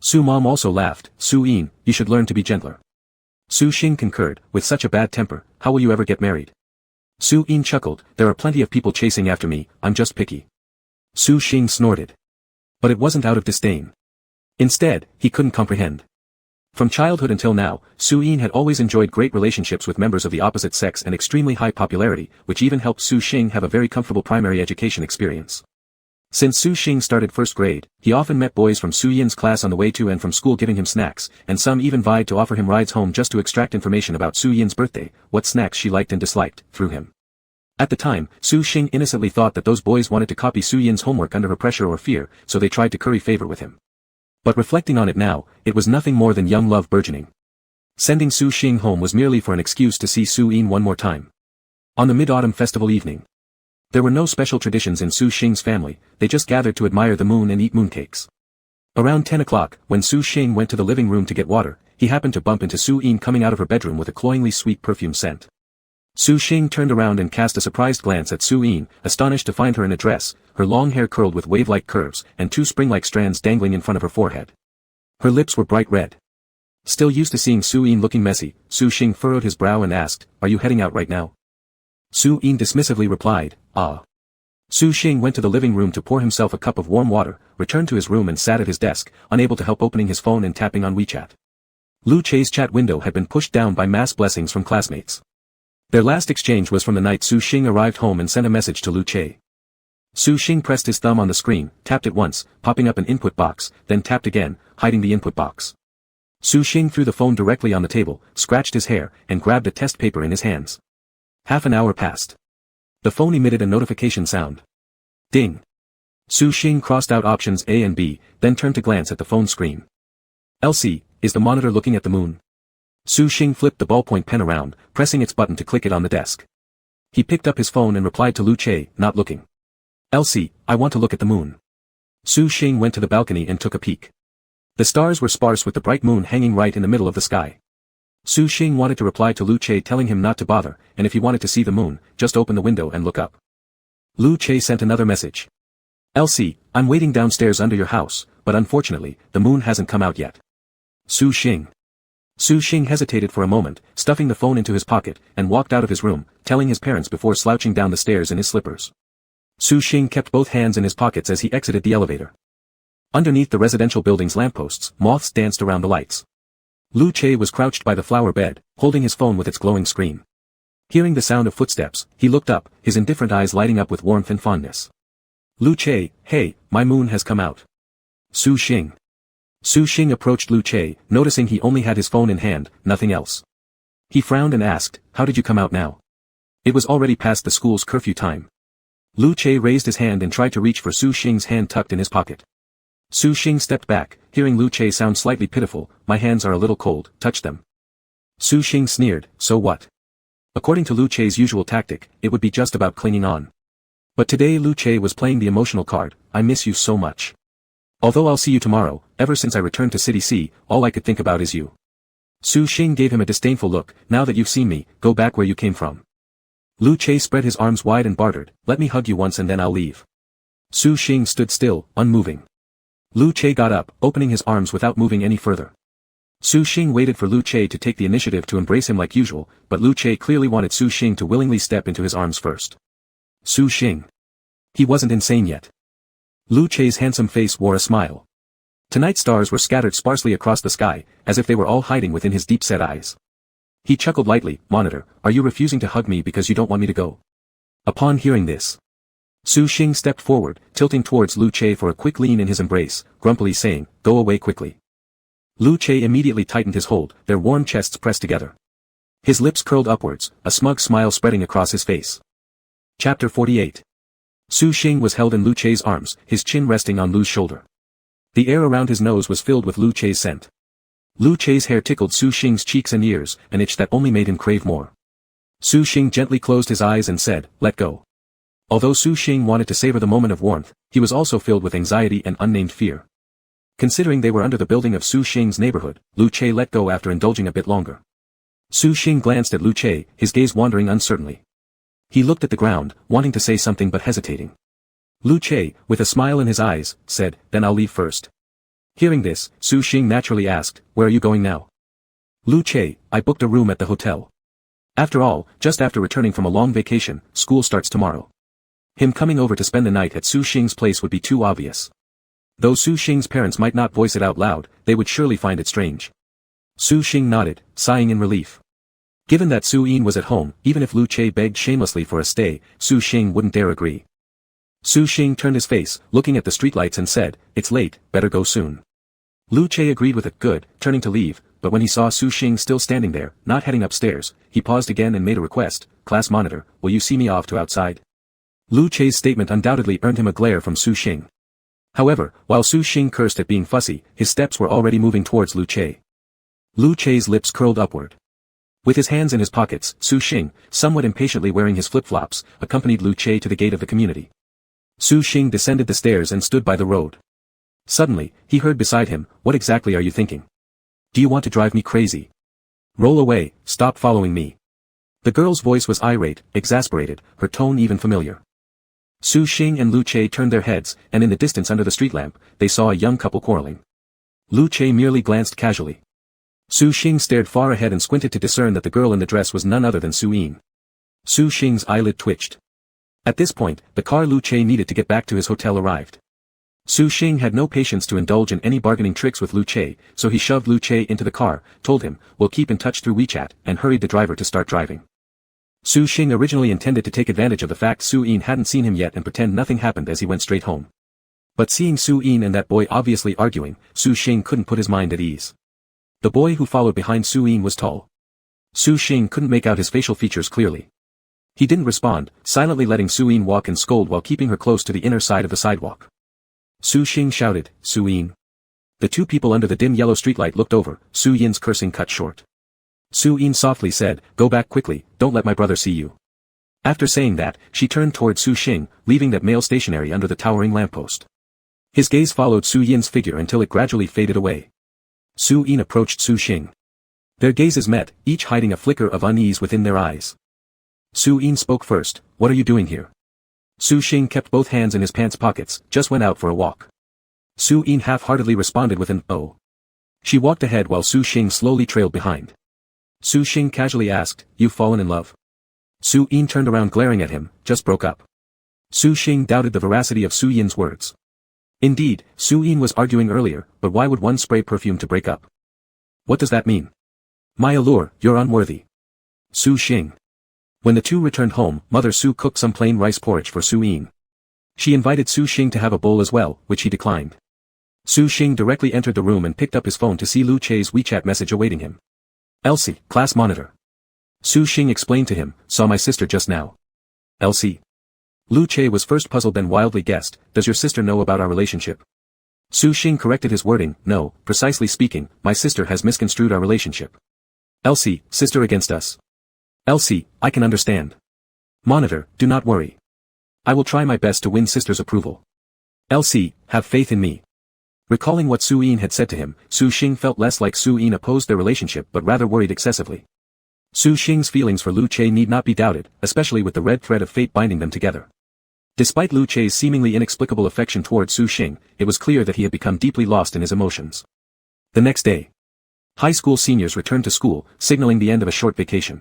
Su Mom also laughed, "Su Yin, you should learn to be gentler." Su Xing concurred, "With such a bad temper, how will you ever get married?" Su Yin chuckled, "There are plenty of people chasing after me, I'm just picky." Su Xing snorted. But it wasn't out of disdain. Instead, he couldn't comprehend. From childhood until now, Su Yin had always enjoyed great relationships with members of the opposite sex and extremely high popularity, which even helped Su Xing have a very comfortable primary education experience. Since Su Xing started first grade, he often met boys from Su Yin's class on the way to and from school giving him snacks, and some even vied to offer him rides home just to extract information about Su Yin's birthday, what snacks she liked and disliked, through him. At the time, Su Xing innocently thought that those boys wanted to copy Su Yin's homework under her pressure or fear, so they tried to curry favor with him. But reflecting on it now, it was nothing more than young love burgeoning. Sending Su Xing home was merely for an excuse to see Su Yin one more time. On the Mid-Autumn Festival evening. There were no special traditions in Su Xing's family, they just gathered to admire the moon and eat mooncakes. Around 10 o'clock, when Su Xing went to the living room to get water, he happened to bump into Su Yin coming out of her bedroom with a cloyingly sweet perfume scent. Su Xing turned around and cast a surprised glance at Su Yin, astonished to find her in a dress, her long hair curled with wave-like curves, and two spring-like strands dangling in front of her forehead. Her lips were bright red. Still used to seeing Su Yin looking messy, Su Xing furrowed his brow and asked, "Are you heading out right now?" Su Yin dismissively replied, "Ah." Su Xing went to the living room to pour himself a cup of warm water, returned to his room and sat at his desk, unable to help opening his phone and tapping on WeChat. Lu Che's chat window had been pushed down by mass blessings from classmates. Their last exchange was from the night Su Xing arrived home and sent a message to Lu Che. Su Xing pressed his thumb on the screen, tapped it once, popping up an input box, then tapped again, hiding the input box. Su Xing threw the phone directly on the table, scratched his hair, and grabbed a test paper in his hands. Half an hour passed. The phone emitted a notification sound. Ding. Su Xing crossed out options A and B, then turned to glance at the phone screen. "LC, is the monitor looking at the moon?" Su Xing flipped the ballpoint pen around, pressing its button to click it on the desk. He picked up his phone and replied to Lu Che, not looking. "LC, I want to look at the moon." Su Xing went to the balcony and took a peek. The stars were sparse with the bright moon hanging right in the middle of the sky. Su Xing wanted to reply to Lu Che telling him not to bother, and if he wanted to see the moon, just open the window and look up. Lu Che sent another message. "LC, I'm waiting downstairs under your house, but unfortunately, the moon hasn't come out yet." Su Xing. Su Xing hesitated for a moment, stuffing the phone into his pocket, and walked out of his room, telling his parents before slouching down the stairs in his slippers. Su Xing kept both hands in his pockets as he exited the elevator. Underneath the residential building's lampposts, moths danced around the lights. Lu Che was crouched by the flower bed, holding his phone with its glowing screen. Hearing the sound of footsteps, he looked up, his indifferent eyes lighting up with warmth and fondness. "Lu Che, hey, my moon has come out." Su Xing. Su Xing approached Lu Che, noticing he only had his phone in hand, nothing else. He frowned and asked, "How did you come out now?" It was already past the school's curfew time. Lu Che raised his hand and tried to reach for Su Xing's hand tucked in his pocket. Su Xing stepped back, hearing Lu Che sound slightly pitiful, "My hands are a little cold, touch them." Su Xing sneered, "So what?" According to Lu Che's usual tactic, it would be just about clinging on. But today Lu Che was playing the emotional card, "I miss you so much. Although I'll see you tomorrow, ever since I returned to City C, all I could think about is you." Su Xing gave him a disdainful look, "Now that you've seen me, go back where you came from." Lu Che spread his arms wide and bartered, "Let me hug you once and then I'll leave." Su Xing stood still, unmoving. Lu Che got up, opening his arms without moving any further. Su Xing waited for Lu Che to take the initiative to embrace him like usual, but Lu Che clearly wanted Su Xing to willingly step into his arms first. Su Xing. He wasn't insane yet. Lu Che's handsome face wore a smile. Tonight's stars were scattered sparsely across the sky, as if they were all hiding within his deep-set eyes. He chuckled lightly, "Monitor, are you refusing to hug me because you don't want me to go?" Upon hearing this, Su Xing stepped forward, tilting towards Lu Che for a quick lean in his embrace, grumpily saying, "Go away quickly." Lu Che immediately tightened his hold, their warm chests pressed together. His lips curled upwards, a smug smile spreading across his face. Chapter 48. Su Xing was held in Lu Che's arms, his chin resting on Lu's shoulder. The air around his nose was filled with Lu Che's scent. Lu Che's hair tickled Su Xing's cheeks and ears, an itch that only made him crave more. Su Xing gently closed his eyes and said, "Let go." Although Su Xing wanted to savor the moment of warmth, he was also filled with anxiety and unnamed fear. Considering they were under the building of Su Xing's neighborhood, Lu Che let go after indulging a bit longer. Su Xing glanced at Lu Che, his gaze wandering uncertainly. He looked at the ground, wanting to say something but hesitating. Lu Che, with a smile in his eyes, said, "Then I'll leave first." Hearing this, Su Xing naturally asked, "Where are you going now?" Lu Che, "I booked a room at the hotel. After all, just after returning from a long vacation, school starts tomorrow. Him coming over to spend the night at Su Xing's place would be too obvious. Though Su Xing's parents might not voice it out loud, they would surely find it strange." Su Xing nodded, sighing in relief. Given that Su Yin was at home, even if Lu Che begged shamelessly for a stay, Su Xing wouldn't dare agree. Su Xing turned his face, looking at the streetlights and said, "It's late, better go soon." Lu Che agreed with it, good, turning to leave, but when he saw Su Xing still standing there, not heading upstairs, he paused again and made a request, "Class monitor, will you see me off to outside?" Lu Che's statement undoubtedly earned him a glare from Su Xing. However, while Su Xing cursed at being fussy, his steps were already moving towards Lu Che. Lu Che's lips curled upward. With his hands in his pockets, Su Xing, somewhat impatiently wearing his flip-flops, accompanied Lu Che to the gate of the community. Su Xing descended the stairs and stood by the road. Suddenly, he heard beside him, "What exactly are you thinking? Do you want to drive me crazy? Roll away, stop following me." The girl's voice was irate, exasperated, her tone even familiar. Su Xing and Lu Che turned their heads, and in the distance under the street lamp, they saw a young couple quarreling. Lu Che merely glanced casually. Su Xing stared far ahead and squinted to discern that the girl in the dress was none other than Su Yin. Su Xing's eyelid twitched. At this point, the car Lu Che needed to get back to his hotel arrived. Su Xing had no patience to indulge in any bargaining tricks with Lu Che, so he shoved Lu Che into the car, told him, "We'll keep in touch through WeChat," and hurried the driver to start driving. Su Xing originally intended to take advantage of the fact Su Yin hadn't seen him yet and pretend nothing happened as he went straight home. But seeing Su Yin and that boy obviously arguing, Su Xing couldn't put his mind at ease. The boy who followed behind Su Yin was tall. Su Xing couldn't make out his facial features clearly. He didn't respond, silently letting Su Yin walk and scold while keeping her close to the inner side of the sidewalk. Su Xing shouted, "Su Yin." The two people under the dim yellow streetlight looked over, Su Yin's cursing cut short. Su Yin softly said, "Go back quickly, don't let my brother see you." After saying that, she turned toward Su Xing, leaving that male stationary under the towering lamppost. His gaze followed Su Yin's figure until it gradually faded away. Su Yin approached Su Xing. Their gazes met, each hiding a flicker of unease within their eyes. Su Yin spoke first, "What are you doing here?" Su Xing kept both hands in his pants pockets, "Just went out for a walk." Su Yin half-heartedly responded with an, "Oh." She walked ahead while Su Xing slowly trailed behind. Su Xing casually asked, "You've fallen in love?" Su Yin turned around glaring at him, "Just broke up." Su Xing doubted the veracity of Su Yin's words. Indeed, Su Yin was arguing earlier, but why would one spray perfume to break up? What does that mean? My allure, you're unworthy. Su Xing. When the two returned home, Mother Su cooked some plain rice porridge for Su Yin. She invited Su Xing to have a bowl as well, which he declined. Su Xing directly entered the room and picked up his phone to see Lu Che's WeChat message awaiting him. "Elsie, class monitor." Su Xing explained to him, "Saw my sister just now." "Elsie?" Lu Che was first puzzled then wildly guessed, "Does your sister know about our relationship?" Su Xing corrected his wording, "No, precisely speaking, my sister has misconstrued our relationship." "Elsie, sister against us." "Elsie, I can understand. Monitor, do not worry. I will try my best to win sister's approval. Elsie, have faith in me." Recalling what Su Yin had said to him, Su Xing felt less like Su Yin opposed their relationship but rather worried excessively. Su Xing's feelings for Lu Che need not be doubted, especially with the red thread of fate binding them together. Despite Lu Che's seemingly inexplicable affection toward Su Xing, it was clear that he had become deeply lost in his emotions. The next day, high school seniors returned to school, signaling the end of a short vacation.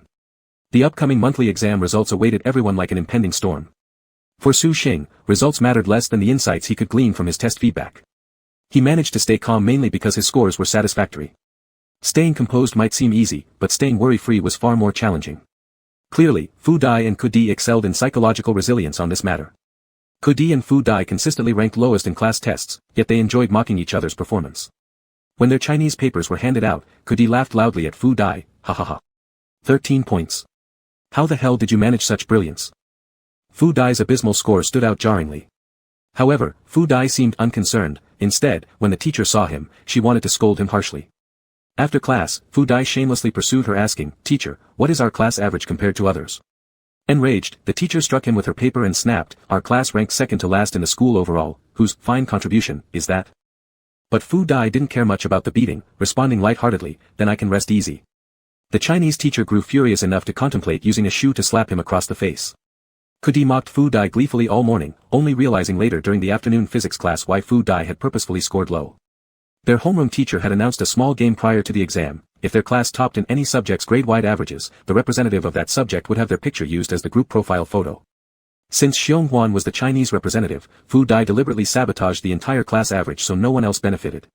The upcoming monthly exam results awaited everyone like an impending storm. For Su Xing, results mattered less than the insights he could glean from his test feedback. He managed to stay calm mainly because his scores were satisfactory. Staying composed might seem easy, but staying worry-free was far more challenging. Clearly, Fu Dai and Kudi excelled in psychological resilience on this matter. Kudi and Fu Dai consistently ranked lowest in class tests, yet they enjoyed mocking each other's performance. When their Chinese papers were handed out, Kudi laughed loudly at Fu Dai, "Ha ha ha. 13 points. How the hell did you manage such brilliance?" Fu Dai's abysmal score stood out jarringly. However, Fu Dai seemed unconcerned. Instead, when the teacher saw him, she wanted to scold him harshly. After class, Fu Dai shamelessly pursued her asking, "Teacher, what is our class average compared to others?" Enraged, the teacher struck him with her paper and snapped, "Our class ranked second to last in the school overall, whose fine contribution is that?" But Fu Dai didn't care much about the beating, responding lightheartedly, "Then I can rest easy." The Chinese teacher grew furious enough to contemplate using a shoe to slap him across the face. Kudi mocked Fu Dai gleefully all morning, only realizing later during the afternoon physics class why Fu Dai had purposefully scored low. Their homeroom teacher had announced a small game prior to the exam. If their class topped in any subject's grade-wide averages, the representative of that subject would have their picture used as the group profile photo. Since Xiong Huan was the Chinese representative, Fu Dai deliberately sabotaged the entire class average so no one else benefited.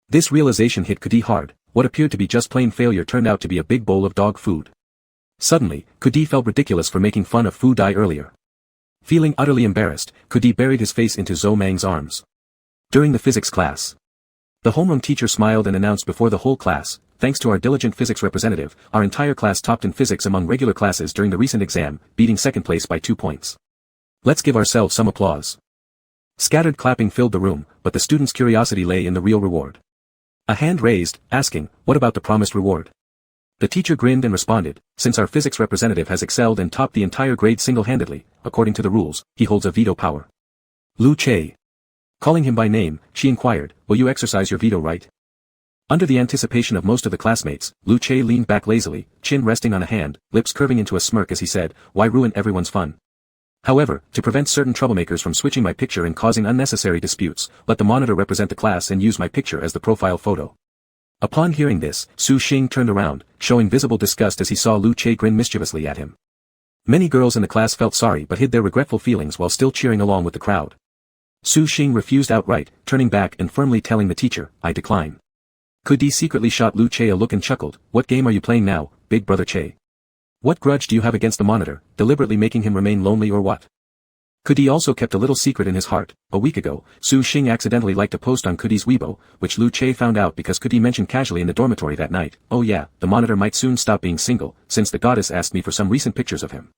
This realization hit Kudi hard. What appeared to be just plain failure turned out to be a big bowl of dog food. Suddenly, Kudi felt ridiculous for making fun of Fu Dai earlier. Feeling utterly embarrassed, Kudi buried his face into Zhou Mang's arms. During the physics class, the homeroom teacher smiled and announced before the whole class, "Thanks to our diligent physics representative, our entire class topped in physics among regular classes during the recent exam, beating second place by 2 points. Let's give ourselves some applause." Scattered clapping filled the room, but the students' curiosity lay in the real reward. A hand raised, asking, "What about the promised reward?" The teacher grinned and responded, since our physics representative has excelled and topped the entire grade single-handedly, according to the rules, he holds a veto power. Lu Che. Calling him by name, she inquired, will you exercise your veto right? Under the anticipation of most of the classmates, Lu Che leaned back lazily, chin resting on a hand, lips curving into a smirk as he said, why ruin everyone's fun? However, to prevent certain troublemakers from switching my picture and causing unnecessary disputes, let the monitor represent the class and use my picture as the profile photo. Upon hearing this, Su Xing turned around, showing visible disgust as he saw Lu Che grin mischievously at him. Many girls in the class felt sorry but hid their regretful feelings while still cheering along with the crowd. Su Xing refused outright, turning back and firmly telling the teacher, I decline. Kudi secretly shot Lu Che a look and chuckled, what game are you playing now, big brother Che? What grudge do you have against the monitor, deliberately making him remain lonely or what? Kudi also kept a little secret in his heart. A week ago, Su Xing accidentally liked a post on Kudi's Weibo, which Lu Che found out because Kudi mentioned casually in the dormitory that night, oh yeah, the monitor might soon stop being single, since the goddess asked me for some recent pictures of him.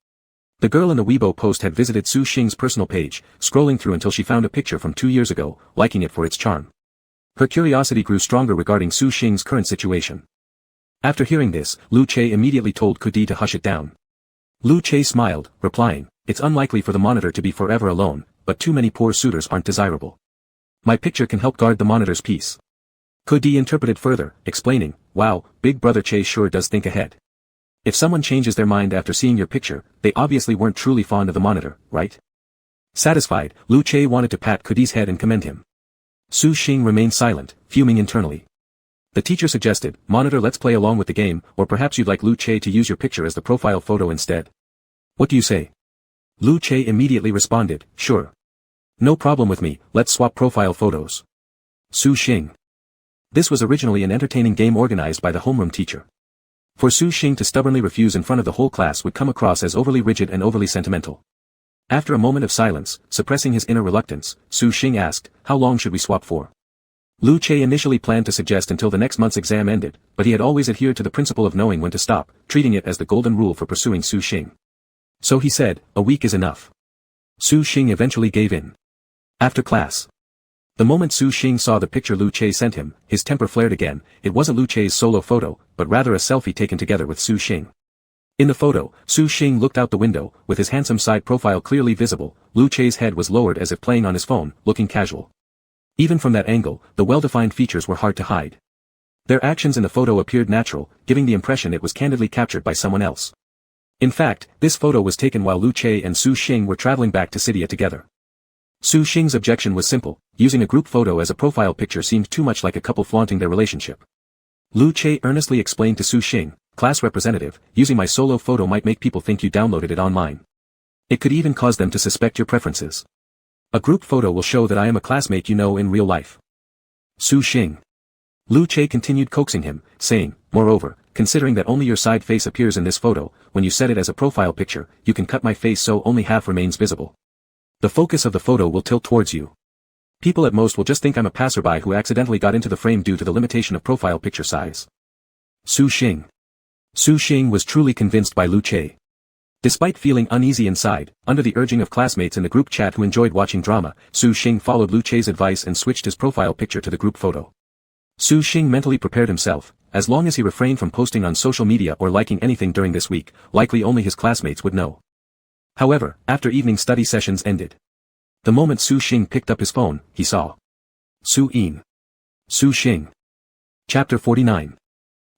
The girl in the Weibo post had visited Su Xing's personal page, scrolling through until she found a picture from 2 years ago, liking it for its charm. Her curiosity grew stronger regarding Su Xing's current situation. After hearing this, Lu Che immediately told Kudi to hush it down. Lu Che smiled, replying, it's unlikely for the monitor to be forever alone, but too many poor suitors aren't desirable. My picture can help guard the monitor's peace. Kudi interpreted further, explaining, wow, big brother Che sure does think ahead. If someone changes their mind after seeing your picture, they obviously weren't truly fond of the monitor, right? Satisfied, Lu Che wanted to pat Kudi's head and commend him. Su Xing remained silent, fuming internally. The teacher suggested, monitor, let's play along with the game, or perhaps you'd like Lu Che to use your picture as the profile photo instead. What do you say? Lu Che immediately responded, sure. No problem with me, let's swap profile photos. Su Xing. This was originally an entertaining game organized by the homeroom teacher. For Su Xing to stubbornly refuse in front of the whole class would come across as overly rigid and overly sentimental. After a moment of silence, suppressing his inner reluctance, Su Xing asked, how long should we swap for? Lu Che initially planned to suggest until the next month's exam ended, but he had always adhered to the principle of knowing when to stop, treating it as the golden rule for pursuing Su Xing. So he said, a week is enough. Su Xing eventually gave in. After class. The moment Su Xing saw the picture Lu Che sent him, his temper flared again. It wasn't Lu Che's solo photo, but rather a selfie taken together with Su Xing. In the photo, Su Xing looked out the window, with his handsome side profile clearly visible. Lu Che's head was lowered as if playing on his phone, looking casual. Even from that angle, the well-defined features were hard to hide. Their actions in the photo appeared natural, giving the impression it was candidly captured by someone else. In fact, this photo was taken while Lu Che and Su Xing were traveling back to Sidia together. Su Xing's objection was simple, using a group photo as a profile picture seemed too much like a couple flaunting their relationship. Lu Che earnestly explained to Su Xing, class representative, using my solo photo might make people think you downloaded it online. It could even cause them to suspect your preferences. A group photo will show that I am a classmate you know in real life. Su Xing. Lu Che continued coaxing him, saying, moreover, considering that only your side face appears in this photo, when you set it as a profile picture, you can cut my face so only half remains visible. The focus of the photo will tilt towards you. People at most will just think I'm a passerby who accidentally got into the frame due to the limitation of profile picture size. Su Xing. Su Xing was truly convinced by Lu Che. Despite feeling uneasy inside, under the urging of classmates in the group chat who enjoyed watching drama, Su Xing followed Lu Che's advice and switched his profile picture to the group photo. Su Xing mentally prepared himself, as long as he refrained from posting on social media or liking anything during this week, likely only his classmates would know. However, after evening study sessions ended. The moment Su Xing picked up his phone, he saw Su Yin. Su Xing. Chapter 49.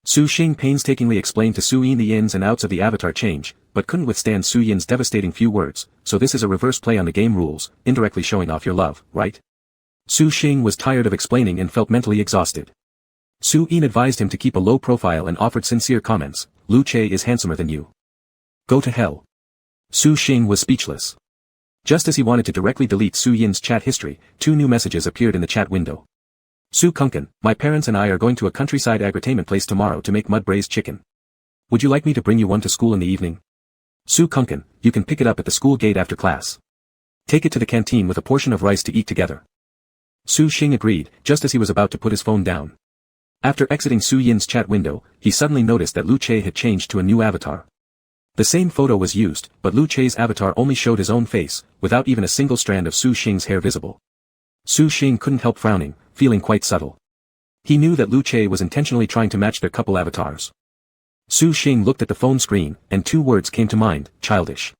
Su Xing painstakingly explained to Su Yin the ins and outs of the avatar change, but couldn't withstand Su Yin's devastating few words, so this is a reverse play on the game rules, indirectly showing off your love, right? Su Xing was tired of explaining and felt mentally exhausted. Su Yin advised him to keep a low profile and offered sincere comments, Lu Che is handsomer than you. Go to hell. Su Xing was speechless. Just as he wanted to directly delete Su Yin's chat history, 2 new messages appeared in the chat window. Su Kunken, my parents and I are going to a countryside agri-tainment place tomorrow to make mud braised chicken. Would you like me to bring you one to school in the evening? Su Kunken, you can pick it up at the school gate after class. Take it to the canteen with a portion of rice to eat together. Su Xing agreed, just as he was about to put his phone down. After exiting Su Yin's chat window, he suddenly noticed that Lu Che had changed to a new avatar. The same photo was used, but Lu Che's avatar only showed his own face, without even a single strand of Su Xing's hair visible. Su Xing couldn't help frowning, feeling quite subtle. He knew that Lu Che was intentionally trying to match their couple avatars. Su Xing looked at the phone screen, and two words came to mind, childish.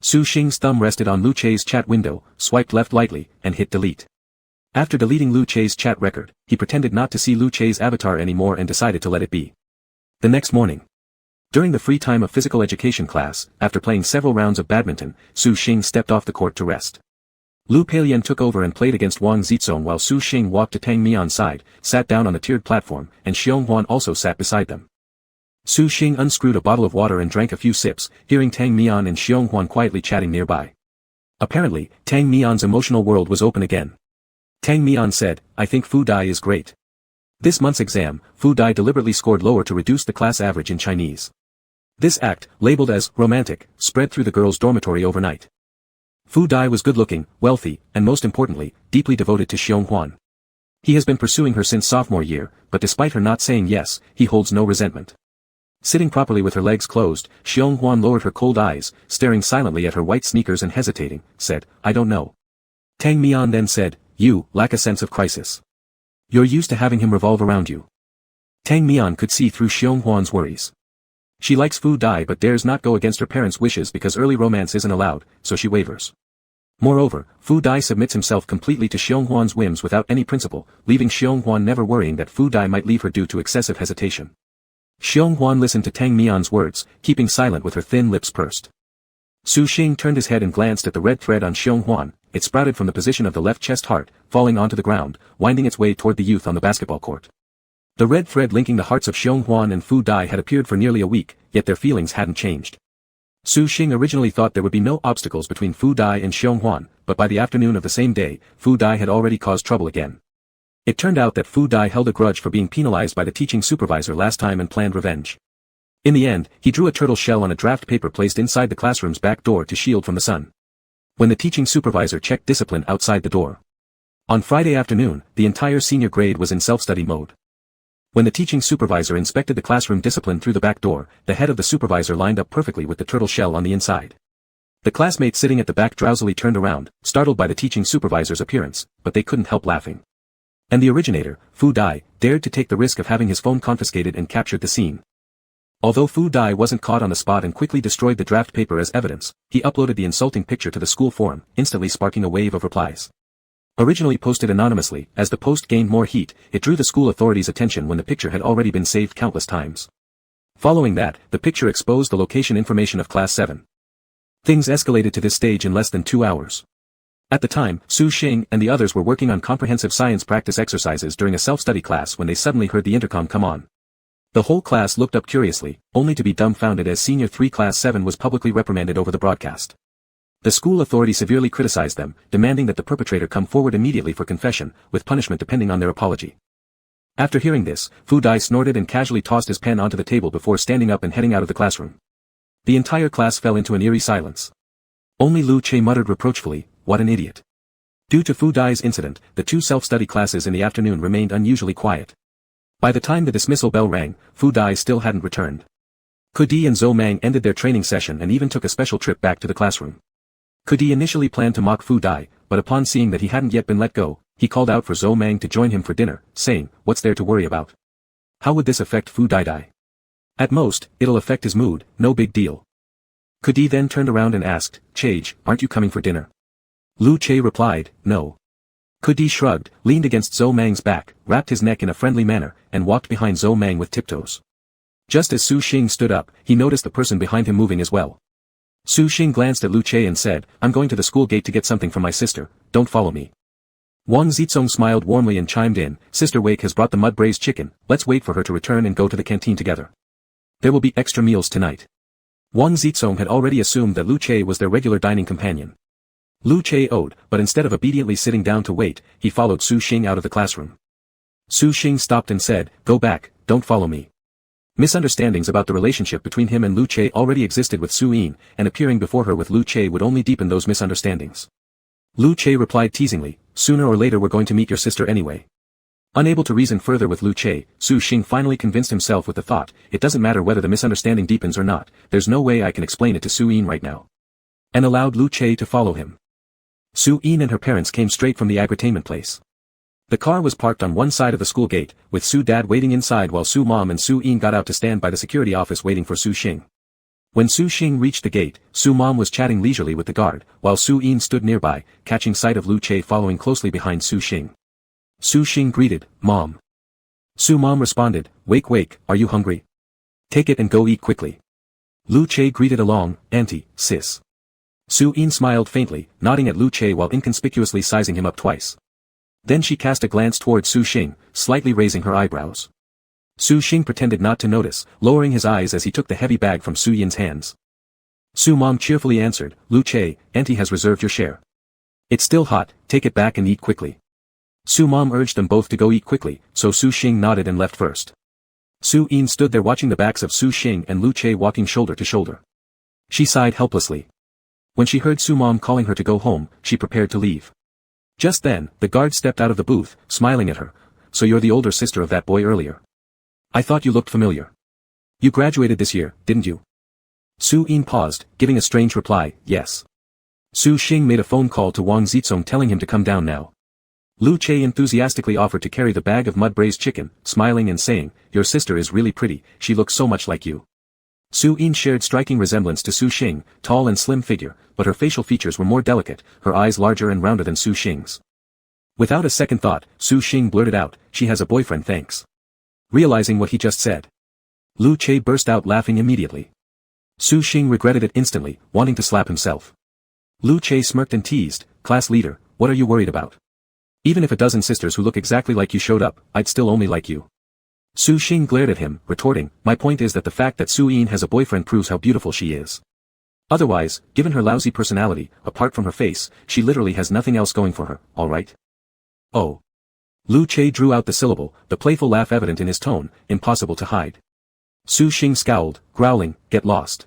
Su Xing's thumb rested on Lu Che's chat window, swiped left lightly, and hit delete. After deleting Lu Che's chat record, he pretended not to see Lu Che's avatar anymore and decided to let it be. The next morning, during the free time of physical education class, after playing several rounds of badminton, Su Xing stepped off the court to rest. Lu Peilian took over and played against Wang Zizong while Su Xing walked to Tang Mian's side, sat down on the tiered platform, and Xiong Huan also sat beside them. Su Xing unscrewed a bottle of water and drank a few sips, hearing Tang Mian and Xiong Huan quietly chatting nearby. Apparently, Tang Mian's emotional world was open again. Tang Mian said, "I think Fu Dai is great." This month's exam, Fu Dai deliberately scored lower to reduce the class average in Chinese. This act, labeled as romantic, spread through the girls' dormitory overnight. Fu Dai was good-looking, wealthy, and most importantly, deeply devoted to Xiong Huan. He has been pursuing her since sophomore year, but despite her not saying yes, he holds no resentment. Sitting properly with her legs closed, Xiong Huan lowered her cold eyes, staring silently at her white sneakers and hesitating, said, "I don't know." Tang Mian then said, "You lack a sense of crisis. You're used to having him revolve around you." Tang Mian could see through Xiong Huan's worries. She likes Fu Dai but dares not go against her parents' wishes because early romance isn't allowed, so she wavers. Moreover, Fu Dai submits himself completely to Xiong Huan's whims without any principle, leaving Xiong Huan never worrying that Fu Dai might leave her due to excessive hesitation. Xiong Huan listened to Tang Mian's words, keeping silent with her thin lips pursed. Su Xing turned his head and glanced at the red thread on Xiong Huan. It sprouted from the position of the left chest heart, falling onto the ground, winding its way toward the youth on the basketball court. The red thread linking the hearts of Xiong Huan and Fu Dai had appeared for nearly a week, yet their feelings hadn't changed. Su Xing originally thought there would be no obstacles between Fu Dai and Xiong Huan, but by the afternoon of the same day, Fu Dai had already caused trouble again. It turned out that Fu Dai held a grudge for being penalized by the teaching supervisor last time and planned revenge. In the end, he drew a turtle shell on a draft paper placed inside the classroom's back door to shield from the sun. When the teaching supervisor checked discipline outside the door. On Friday afternoon, the entire senior grade was in self-study mode. When the teaching supervisor inspected the classroom discipline through the back door, the head of the supervisor lined up perfectly with the turtle shell on the inside. The classmates sitting at the back drowsily turned around, startled by the teaching supervisor's appearance, but they couldn't help laughing. And the originator, Fu Dai, dared to take the risk of having his phone confiscated and captured the scene. Although Fu Dai wasn't caught on the spot and quickly destroyed the draft paper as evidence, he uploaded the insulting picture to the school forum, instantly sparking a wave of replies. Originally posted anonymously, as the post gained more heat, it drew the school authorities' attention when the picture had already been saved countless times. Following that, the picture exposed the location information of Class 7. Things escalated to this stage in less than 2 hours. At the time, Su Xing and the others were working on comprehensive science practice exercises during a self-study class when they suddenly heard the intercom come on. The whole class looked up curiously, only to be dumbfounded as Senior 3 Class 7 was publicly reprimanded over the broadcast. The school authority severely criticized them, demanding that the perpetrator come forward immediately for confession, with punishment depending on their apology. After hearing this, Fu Dai snorted and casually tossed his pen onto the table before standing up and heading out of the classroom. The entire class fell into an eerie silence. Only Lu Che muttered reproachfully, "What an idiot." Due to Fu Dai's incident, the two self-study classes in the afternoon remained unusually quiet. By the time the dismissal bell rang, Fu Dai still hadn't returned. Kudi and Zhou Mang ended their training session and even took a special trip back to the classroom. Kudi initially planned to mock Fu Dai, but upon seeing that he hadn't yet been let go, he called out for Zhou Mang to join him for dinner, saying, "What's there to worry about? How would this affect Fu Dai? At most, it'll affect his mood, no big deal." Kudi then turned around and asked, "Chage, aren't you coming for dinner?" Lu Che replied, "No." Kudi shrugged, leaned against Zhou Mang's back, wrapped his neck in a friendly manner, and walked behind Zhou Mang with tiptoes. Just as Su Xing stood up, he noticed the person behind him moving as well. Su Xing glanced at Lu Che and said, "I'm going to the school gate to get something from my sister, don't follow me." Wang Zizong smiled warmly and chimed in, "Sister Wake has brought the mud-braised chicken, let's wait for her to return and go to the canteen together. There will be extra meals tonight." Wang Zizong had already assumed that Lu Che was their regular dining companion. Lu Che owed, but instead of obediently sitting down to wait, he followed Su Xing out of the classroom. Su Xing stopped and said, "Go back, don't follow me." Misunderstandings about the relationship between him and Lu Che already existed with Su Yin, and appearing before her with Lu Che would only deepen those misunderstandings. Lu Che replied teasingly, "Sooner or later we're going to meet your sister anyway." Unable to reason further with Lu Che, Su Xing finally convinced himself with the thought, "It doesn't matter whether the misunderstanding deepens or not, there's no way I can explain it to Su Yin right now." And allowed Lu Che to follow him. Su Yin and her parents came straight from the agritainment place. The car was parked on one side of the school gate, with Su Dad waiting inside while Su Mom and Su Yin got out to stand by the security office waiting for Su Xing. When Su Xing reached the gate, Su Mom was chatting leisurely with the guard, while Su Yin stood nearby, catching sight of Lu Che following closely behind Su Xing. Su Xing greeted, "Mom." Su Mom responded, wake, are you hungry? Take it and go eat quickly." Lu Che greeted along, "Auntie, sis." Su Yin smiled faintly, nodding at Lu Che while inconspicuously sizing him up twice. Then she cast a glance toward Su Xing, slightly raising her eyebrows. Su Xing pretended not to notice, lowering his eyes as he took the heavy bag from Su Yin's hands. Su Mom cheerfully answered, "Lu Che, Auntie has reserved your share. It's still hot, take it back and eat quickly." Su Mom urged them both to go eat quickly, so Su Xing nodded and left first. Su Yin stood there watching the backs of Su Xing and Lu Che walking shoulder to shoulder. She sighed helplessly. When she heard Su Mom calling her to go home, she prepared to leave. Just then, the guard stepped out of the booth, smiling at her. "So you're the older sister of that boy earlier. I thought you looked familiar. You graduated this year, didn't you?" Su Yin paused, giving a strange reply, "Yes." Su Xing made a phone call to Wang Zizong telling him to come down now. Lu Che enthusiastically offered to carry the bag of mud-braised chicken, smiling and saying, "Your sister is really pretty, she looks so much like you." Su Yin shared striking resemblance to Su Xing, tall and slim figure, but her facial features were more delicate, her eyes larger and rounder than Su Xing's. Without a second thought, Su Xing blurted out, "She has a boyfriend, thanks." Realizing what he just said, Lu Che burst out laughing immediately. Su Xing regretted it instantly, wanting to slap himself. Lu Che smirked and teased, "Class leader, what are you worried about? Even if a dozen sisters who look exactly like you showed up, I'd still only like you." Su Xing glared at him, retorting, "My point is that the fact that Su Yin has a boyfriend proves how beautiful she is. Otherwise, given her lousy personality, apart from her face, she literally has nothing else going for her, alright?" "Oh." Lu Che drew out the syllable, the playful laugh evident in his tone, impossible to hide. Su Xing scowled, growling, "Get lost."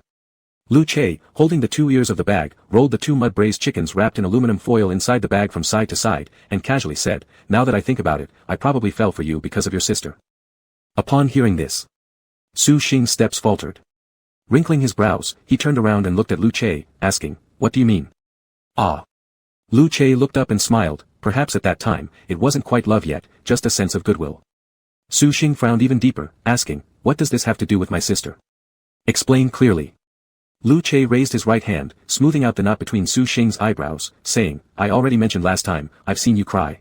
Lu Che, holding the two ears of the bag, rolled the two mud-braised chickens wrapped in aluminum foil inside the bag from side to side, and casually said, "Now that I think about it, I probably fell for you because of your sister." Upon hearing this, Su Xing's steps faltered. Wrinkling his brows, he turned around and looked at Lu Che, asking, "What do you mean?" "Ah." Lu Che looked up and smiled, perhaps at that time, it wasn't quite love yet, just a sense of goodwill. Su Xing frowned even deeper, asking, "What does this have to do with my sister? Explain clearly." Lu Che raised his right hand, smoothing out the knot between Su Xing's eyebrows, saying, "I already mentioned last time, I've seen you cry."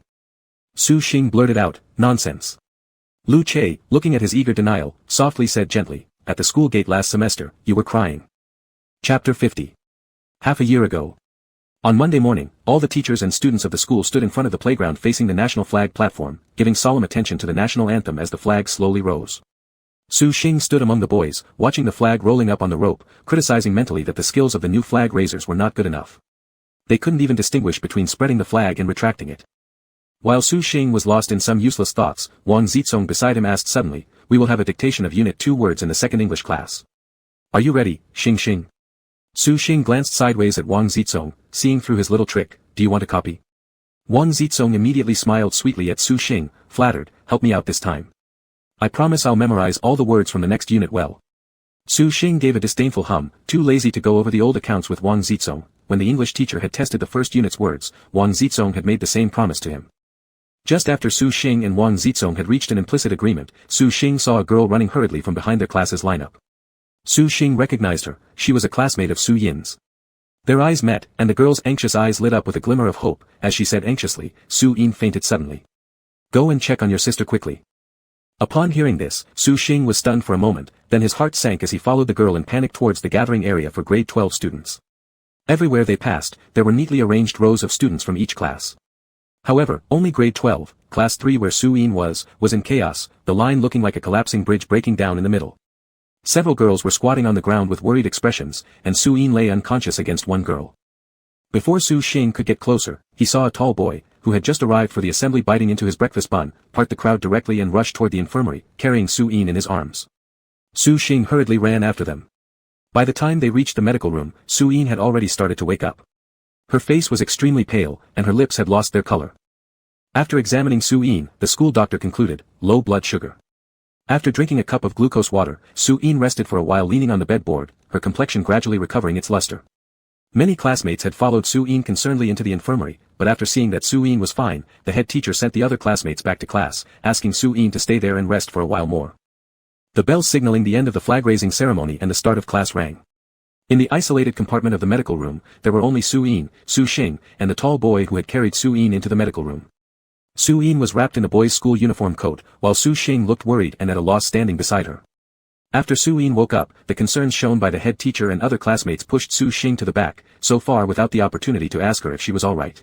Su Xing blurted out, "Nonsense." Lu Che, looking at his eager denial, softly said gently, "At the school gate last semester, you were crying." Chapter 50. Half a year ago. On Monday morning, all the teachers and students of the school stood in front of the playground facing the national flag platform, giving solemn attention to the national anthem as the flag slowly rose. Su Xing stood among the boys, watching the flag rolling up on the rope, criticizing mentally that the skills of the new flag raisers were not good enough. They couldn't even distinguish between spreading the flag and retracting it. While Su Xing was lost in some useless thoughts, Wang Zizong beside him asked suddenly, "We will have a dictation of Unit 2 words in the second English class. Are you ready, Xing?" Su Xing glanced sideways at Wang Zizong, seeing through his little trick, "Do you want to copy?" Wang Zizong immediately smiled sweetly at Su Xing, flattered, "Help me out this time. I promise I'll memorize all the words from the next unit well." Su Xing gave a disdainful hum, too lazy to go over the old accounts with Wang Zizong. When the English teacher had tested the first unit's words, Wang Zizong had made the same promise to him. Just after Su Xing and Wang Zizong had reached an implicit agreement, Su Xing saw a girl running hurriedly from behind their class's lineup. Su Xing recognized her, she was a classmate of Su Yin's. Their eyes met, and the girl's anxious eyes lit up with a glimmer of hope, as she said anxiously, "Su Yin fainted suddenly. Go and check on your sister quickly." Upon hearing this, Su Xing was stunned for a moment, then his heart sank as he followed the girl in panic towards the gathering area for grade 12 students. Everywhere they passed, there were neatly arranged rows of students from each class. However, only grade 12, class 3 where Su Yin was in chaos, the line looking like a collapsing bridge breaking down in the middle. Several girls were squatting on the ground with worried expressions, and Su Yin lay unconscious against one girl. Before Su Xing could get closer, he saw a tall boy, who had just arrived for the assembly biting into his breakfast bun, part the crowd directly and rush toward the infirmary, carrying Su Yin in his arms. Su Xing hurriedly ran after them. By the time they reached the medical room, Su Yin had already started to wake up. Her face was extremely pale, and her lips had lost their color. After examining Su Yin, the school doctor concluded, low blood sugar. After drinking a cup of glucose water, Su Yin rested for a while leaning on the bedboard, her complexion gradually recovering its luster. Many classmates had followed Su-in concernedly into the infirmary, but after seeing that Su-in was fine, the head teacher sent the other classmates back to class, asking Su-in to stay there and rest for a while more. The bell signaling the end of the flag-raising ceremony and the start of class rang. In the isolated compartment of the medical room, there were only Su-in, Su-shing, and the tall boy who had carried Su-in into the medical room. Su-in was wrapped in a boy's school uniform coat, while Su-shing looked worried and at a loss standing beside her. After Su-in woke up, the concern shown by the head teacher and other classmates pushed Su-shing to the back, so far without the opportunity to ask her if she was alright.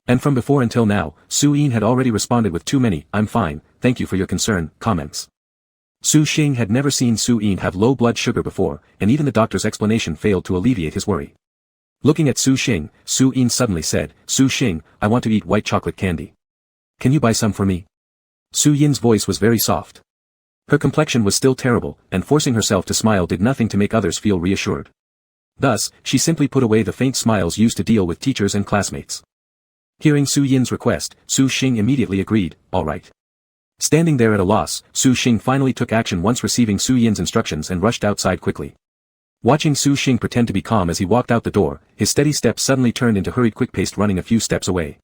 And from before until now, Su-in had already responded with too many, "I'm fine, thank you for your concern," comments. Su-shing had never seen Su-in have low blood sugar before, and even the doctor's explanation failed to alleviate his worry. Looking at Su-shing, Su-in suddenly said, "Su-shing, I want to eat white chocolate candy. Can you buy some for me?" Su-yin's voice was very soft. Her complexion was still terrible, and forcing herself to smile did nothing to make others feel reassured. Thus, she simply put away the faint smiles used to deal with teachers and classmates. Hearing Su-yin's request, Su-shing immediately agreed, "All right." Standing there at a loss, Su-shing finally took action once receiving Su-yin's instructions and rushed outside quickly. Watching Su-shing pretend to be calm as he walked out the door, his steady steps suddenly turned into hurried quick-paced running a few steps away.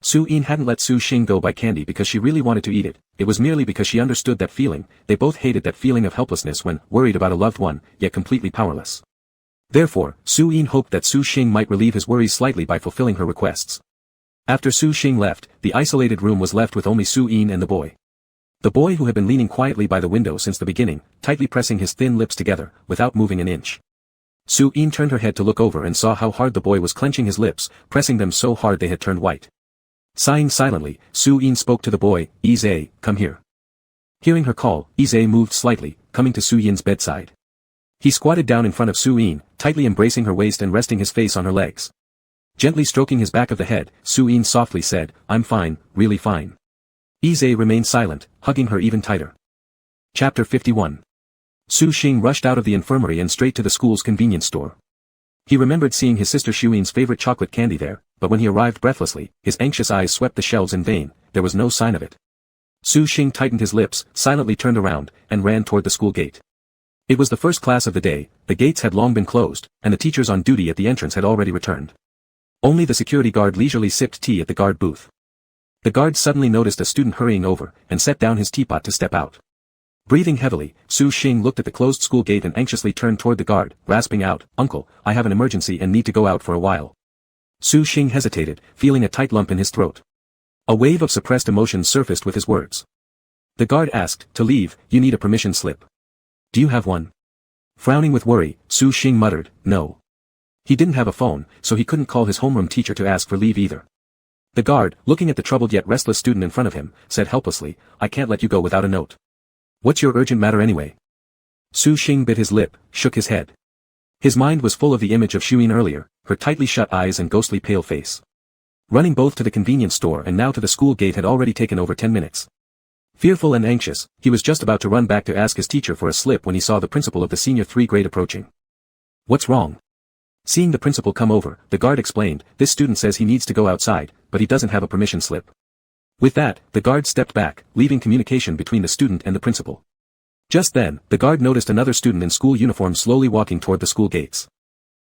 Su-in hadn't let Su-shing go buy candy because she really wanted to eat it, it was merely because she understood that feeling. They both hated that feeling of helplessness when worried about a loved one, yet completely powerless. Therefore, Su-in hoped that Su-shing might relieve his worries slightly by fulfilling her requests. After Su-shing left, the isolated room was left with only Su-in and the boy. The boy who had been leaning quietly by the window since the beginning, tightly pressing his thin lips together, without moving an inch. Su-in turned her head to look over and saw how hard the boy was clenching his lips, pressing them so hard they had turned white. Sighing silently, Su-in spoke to the boy, "Ize, come here." Hearing her call, Ize moved slightly, coming to Su-yin's bedside. He squatted down in front of Su-in, tightly embracing her waist and resting his face on her legs. Gently stroking his back of the head, Su-in softly said, "I'm fine, really fine." Ize remained silent, hugging her even tighter. Chapter 51. Su-shing rushed out of the infirmary and straight to the school's convenience store. He remembered seeing his sister Shu-yin's favorite chocolate candy there, but when he arrived breathlessly, his anxious eyes swept the shelves in vain, there was no sign of it. Su-shing tightened his lips, silently turned around, and ran toward the school gate. It was the first class of the day, the gates had long been closed, and the teachers on duty at the entrance had already returned. Only the security guard leisurely sipped tea at the guard booth. The guard suddenly noticed a student hurrying over, and set down his teapot to step out. Breathing heavily, Su-shing looked at the closed school gate and anxiously turned toward the guard, rasping out, "Uncle, I have an emergency and need to go out for a while." Su-shing hesitated, feeling a tight lump in his throat. A wave of suppressed emotion surfaced with his words. The guard asked, "To leave, you need a permission slip. Do you have one?" Frowning with worry, Su-shing muttered, "No." He didn't have a phone, so he couldn't call his homeroom teacher to ask for leave either. The guard, looking at the troubled yet restless student in front of him, said helplessly, "I can't let you go without a note. What's your urgent matter anyway?" Su-shing bit his lip, shook his head. His mind was full of the image of Shu-yin earlier, her tightly shut eyes and ghostly pale face. Running both to the convenience store and now to the school gate had already taken over 10 minutes. Fearful and anxious, he was just about to run back to ask his teacher for a slip when he saw the principal of the senior 3 grade approaching. "What's wrong?" Seeing the principal come over, the guard explained, "This student says he needs to go outside, but he doesn't have a permission slip." With that, the guard stepped back, leaving communication between the student and the principal. Just then, the guard noticed another student in school uniform slowly walking toward the school gates.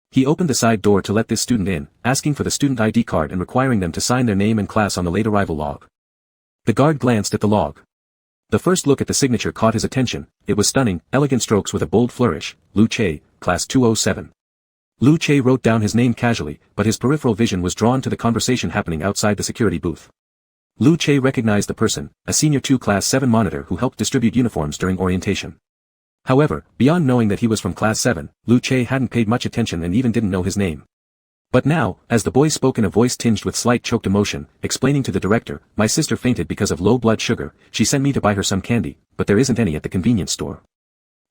He opened the side door to let this student in, asking for the student ID card and requiring them to sign their name and class on the late arrival log. The guard glanced at the log. The first look at the signature caught his attention. It was stunning, elegant strokes with a bold flourish, "Lu Che, class 207. Lu Che wrote down his name casually, but his peripheral vision was drawn to the conversation happening outside the security booth. Lu Che recognized the person, a senior 2 class 7 monitor who helped distribute uniforms during orientation. However, beyond knowing that he was from class 7, Lu Che hadn't paid much attention and even didn't know his name. But now, as the boy spoke in a voice tinged with slight choked emotion, explaining to the director, "My sister fainted because of low blood sugar, she sent me to buy her some candy, but there isn't any at the convenience store."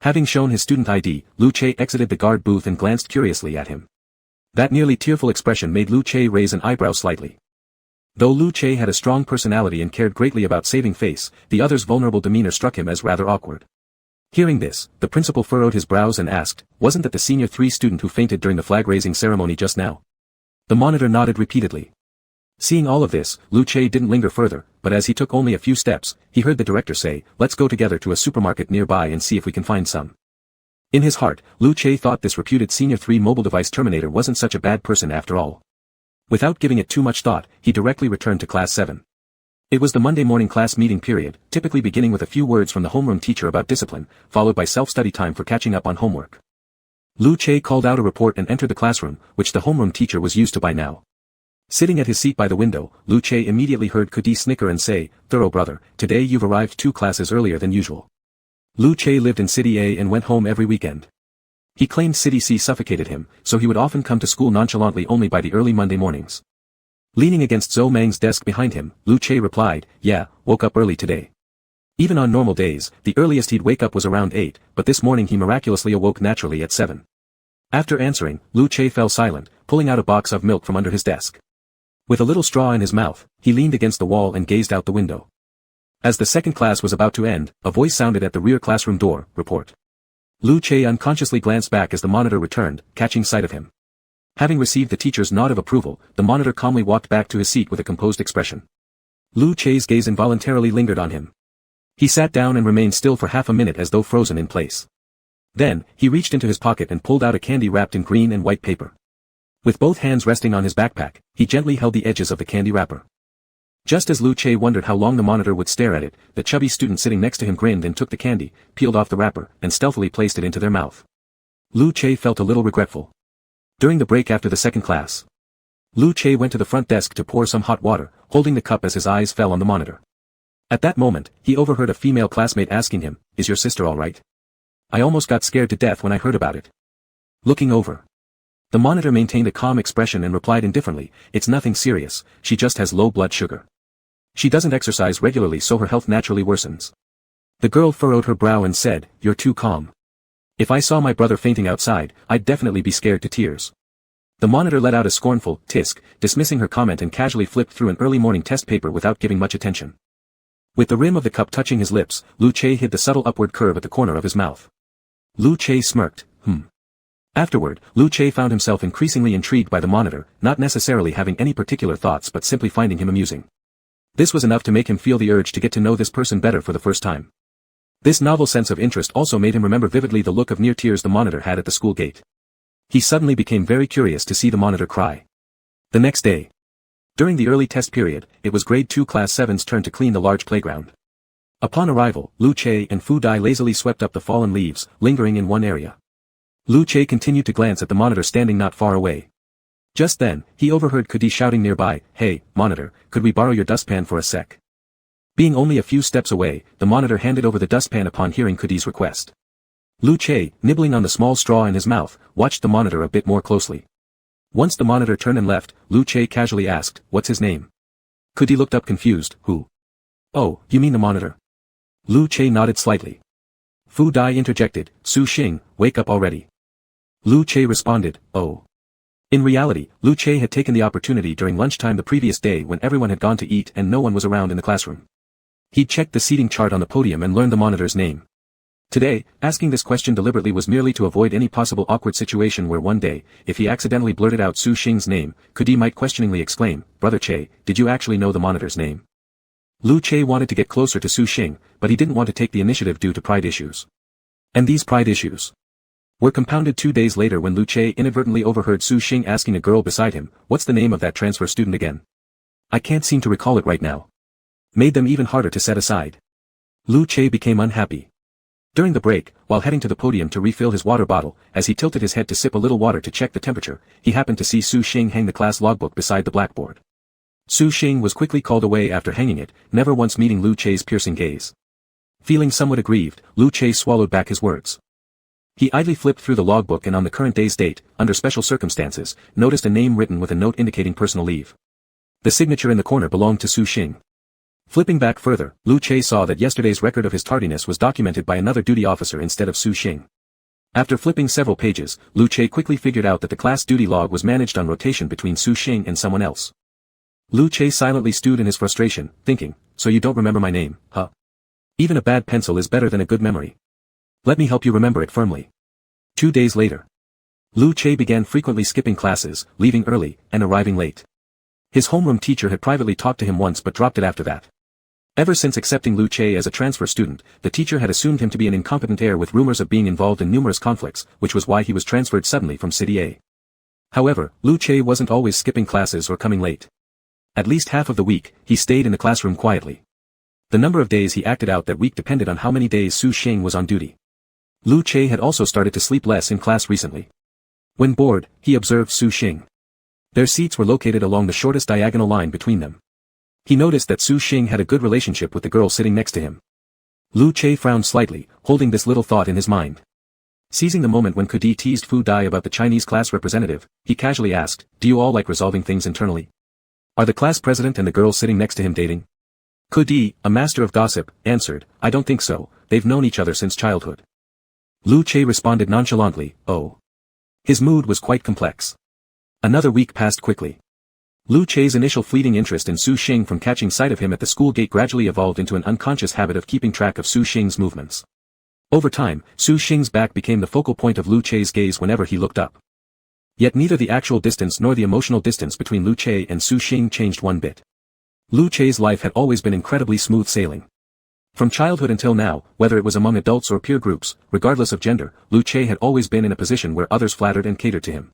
Having shown his student ID, Lu Che exited the guard booth and glanced curiously at him. That nearly tearful expression made Lu Che raise an eyebrow slightly. Though Lu Che had a strong personality and cared greatly about saving face, the other's vulnerable demeanor struck him as rather awkward. Hearing this, the principal furrowed his brows and asked, "Wasn't that the senior 3 student who fainted during the flag-raising ceremony just now?" The monitor nodded repeatedly. Seeing all of this, Lu Che didn't linger further, but as he took only a few steps, he heard the director say, "Let's go together to a supermarket nearby and see if we can find some." In his heart, Lu Che thought this reputed Senior 3 mobile device terminator wasn't such a bad person after all. Without giving it too much thought, he directly returned to class 7. It was the Monday morning class meeting period, typically beginning with a few words from the homeroom teacher about discipline, followed by self-study time for catching up on homework. Lu Che called out a report and entered the classroom, which the homeroom teacher was used to by now. Sitting at his seat by the window, Lu Che immediately heard Kudi snicker and say, "Thorough brother, today you've arrived 2 classes earlier than usual." Lu Che lived in City A and went home every weekend. He claimed City C suffocated him, so he would often come to school nonchalantly only by the early Monday mornings. Leaning against Zhou Meng's desk behind him, Lu Che replied, "Yeah, woke up early today." Even on normal days, the earliest he'd wake up was around 8, but this morning he miraculously awoke naturally at 7. After answering, Lu Che fell silent, pulling out a box of milk from under his desk. With a little straw in his mouth, he leaned against the wall and gazed out the window. As the second class was about to end, a voice sounded at the rear classroom door, "Report." Lu Che unconsciously glanced back as the monitor returned, catching sight of him. Having received the teacher's nod of approval, the monitor calmly walked back to his seat with a composed expression. Lu Che's gaze involuntarily lingered on him. He sat down and remained still for half a minute as though frozen in place. Then, he reached into his pocket and pulled out a candy wrapped in green and white paper. With both hands resting on his backpack, he gently held the edges of the candy wrapper. Just as Lu Che wondered how long the monitor would stare at it, the chubby student sitting next to him grinned and took the candy, peeled off the wrapper, and stealthily placed it into their mouth. Lu Che felt a little regretful. During the break after the second class, Lu Che went to the front desk to pour some hot water, holding the cup as his eyes fell on the monitor. At that moment, he overheard a female classmate asking him, "Is your sister all right? I almost got scared to death when I heard about it." Looking over, the monitor maintained a calm expression and replied indifferently, "It's nothing serious, she just has low blood sugar. She doesn't exercise regularly so her health naturally worsens." The girl furrowed her brow and said, "You're too calm. If I saw my brother fainting outside, I'd definitely be scared to tears." The monitor let out a scornful tisk, dismissing her comment and casually flipped through an early morning test paper without giving much attention. With the rim of the cup touching his lips, Lu Che hid the subtle upward curve at the corner of his mouth. Lu Che smirked, Afterward, Lu Che found himself increasingly intrigued by the monitor, not necessarily having any particular thoughts but simply finding him amusing. This was enough to make him feel the urge to get to know this person better for the first time. This novel sense of interest also made him remember vividly the look of near tears the monitor had at the school gate. He suddenly became very curious to see the monitor cry. The next day, during the early test period, it was grade 2 class 7's turn to clean the large playground. Upon arrival, Lu Che and Fu Dai lazily swept up the fallen leaves, lingering in one area. Lu Che continued to glance at the monitor standing not far away. Just then, he overheard Kudi shouting nearby, "Hey, monitor, could we borrow your dustpan for a sec?" Being only a few steps away, the monitor handed over the dustpan upon hearing Kudi's request. Lu Che, nibbling on the small straw in his mouth, watched the monitor a bit more closely. Once the monitor turned and left, Lu Che casually asked, "What's his name?" Kudi looked up confused, "Who?" "Oh, you mean the monitor?" Lu Che nodded slightly. Fu Dai interjected, "Su Xing, wake up already." Lu Che responded, "Oh." In reality, Lu Che had taken the opportunity during lunchtime the previous day when everyone had gone to eat and no one was around in the classroom. He'd checked the seating chart on the podium and learned the monitor's name. Today, asking this question deliberately was merely to avoid any possible awkward situation where one day, if he accidentally blurted out Su Xing's name, Kudi might questioningly exclaim, "Brother Che, did you actually know the monitor's name?" Lu Che wanted to get closer to Su Xing, but he didn't want to take the initiative due to pride issues. And these pride issues were compounded 2 days later when Lu Che inadvertently overheard Su Xing asking a girl beside him, "What's the name of that transfer student again? I can't seem to recall it right now." Made them even harder to set aside. Lu Che became unhappy. During the break, while heading to the podium to refill his water bottle, as he tilted his head to sip a little water to check the temperature, he happened to see Su Xing hang the class logbook beside the blackboard. Su Xing was quickly called away after hanging it, never once meeting Lu Che's piercing gaze. Feeling somewhat aggrieved, Lu Che swallowed back his words. He idly flipped through the logbook and on the current day's date, under special circumstances, noticed a name written with a note indicating personal leave. The signature in the corner belonged to Su Xing. Flipping back further, Lu Che saw that yesterday's record of his tardiness was documented by another duty officer instead of Su Xing. After flipping several pages, Lu Che quickly figured out that the class duty log was managed on rotation between Su Xing and someone else. Lu Che silently stewed in his frustration, thinking, "So you don't remember my name, huh? Even a bad pencil is better than a good memory. Let me help you remember it firmly." 2 days later, Lu Che began frequently skipping classes, leaving early, and arriving late. His homeroom teacher had privately talked to him once but dropped it after that. Ever since accepting Lu Che as a transfer student, the teacher had assumed him to be an incompetent heir with rumors of being involved in numerous conflicts, which was why he was transferred suddenly from City A. However, Lu Che wasn't always skipping classes or coming late. At least half of the week, he stayed in the classroom quietly. The number of days he acted out that week depended on how many days Su Xing was on duty. Lu Che had also started to sleep less in class recently. When bored, he observed Su Xing. Their seats were located along the shortest diagonal line between them. He noticed that Su Xing had a good relationship with the girl sitting next to him. Lu Che frowned slightly, holding this little thought in his mind. Seizing the moment when Kudi teased Fu Dai about the Chinese class representative, he casually asked, "Do you all like resolving things internally? Are the class president and the girl sitting next to him dating?" Kudi, a master of gossip, answered, "I don't think so, they've known each other since childhood." Lu Che responded nonchalantly, "Oh." His mood was quite complex. Another week passed quickly. Lu Che's initial fleeting interest in Su Xing from catching sight of him at the school gate gradually evolved into an unconscious habit of keeping track of Su Xing's movements. Over time, Su Xing's back became the focal point of Lu Che's gaze whenever he looked up. Yet neither the actual distance nor the emotional distance between Lu Che and Su Xing changed one bit. Lu Che's life had always been incredibly smooth sailing. From childhood until now, whether it was among adults or peer groups, regardless of gender, Lu Che had always been in a position where others flattered and catered to him.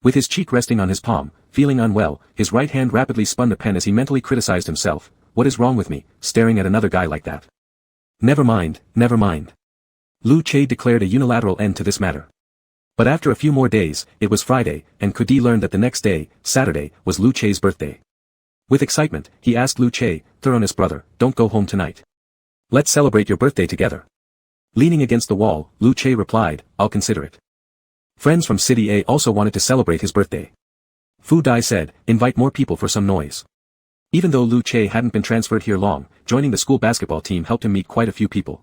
With his cheek resting on his palm, feeling unwell, his right hand rapidly spun the pen as he mentally criticized himself. "What is wrong with me, staring at another guy like that?" Never mind, never mind. Lu Che declared a unilateral end to this matter. But after a few more days, it was Friday, and Kudi learned that the next day, Saturday, was Lu Che's birthday. With excitement, he asked Lu Che, "Thoroughness brother, don't go home tonight. Let's celebrate your birthday together." Leaning against the wall, Lu Che replied, "I'll consider it." Friends from City A also wanted to celebrate his birthday. Fu Dai said, "Invite more people for some noise." Even though Lu Che hadn't been transferred here long, joining the school basketball team helped him meet quite a few people.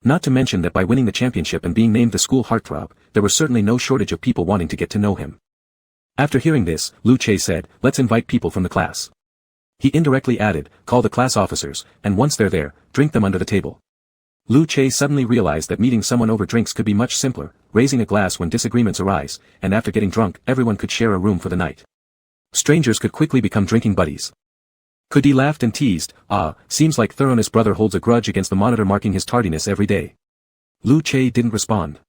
Not to mention that by winning the championship and being named the school heartthrob, there was certainly no shortage of people wanting to get to know him. After hearing this, Lu Che said, "Let's invite people from the class." He indirectly added, "Call the class officers, and once they're there, drink them under the table." Lu Che suddenly realized that meeting someone over drinks could be much simpler, raising a glass when disagreements arise, and after getting drunk everyone could share a room for the night. Strangers could quickly become drinking buddies. Kudi laughed and teased, "Seems like Thoroughness brother holds a grudge against the monitor marking his tardiness every day." Lu Che didn't respond.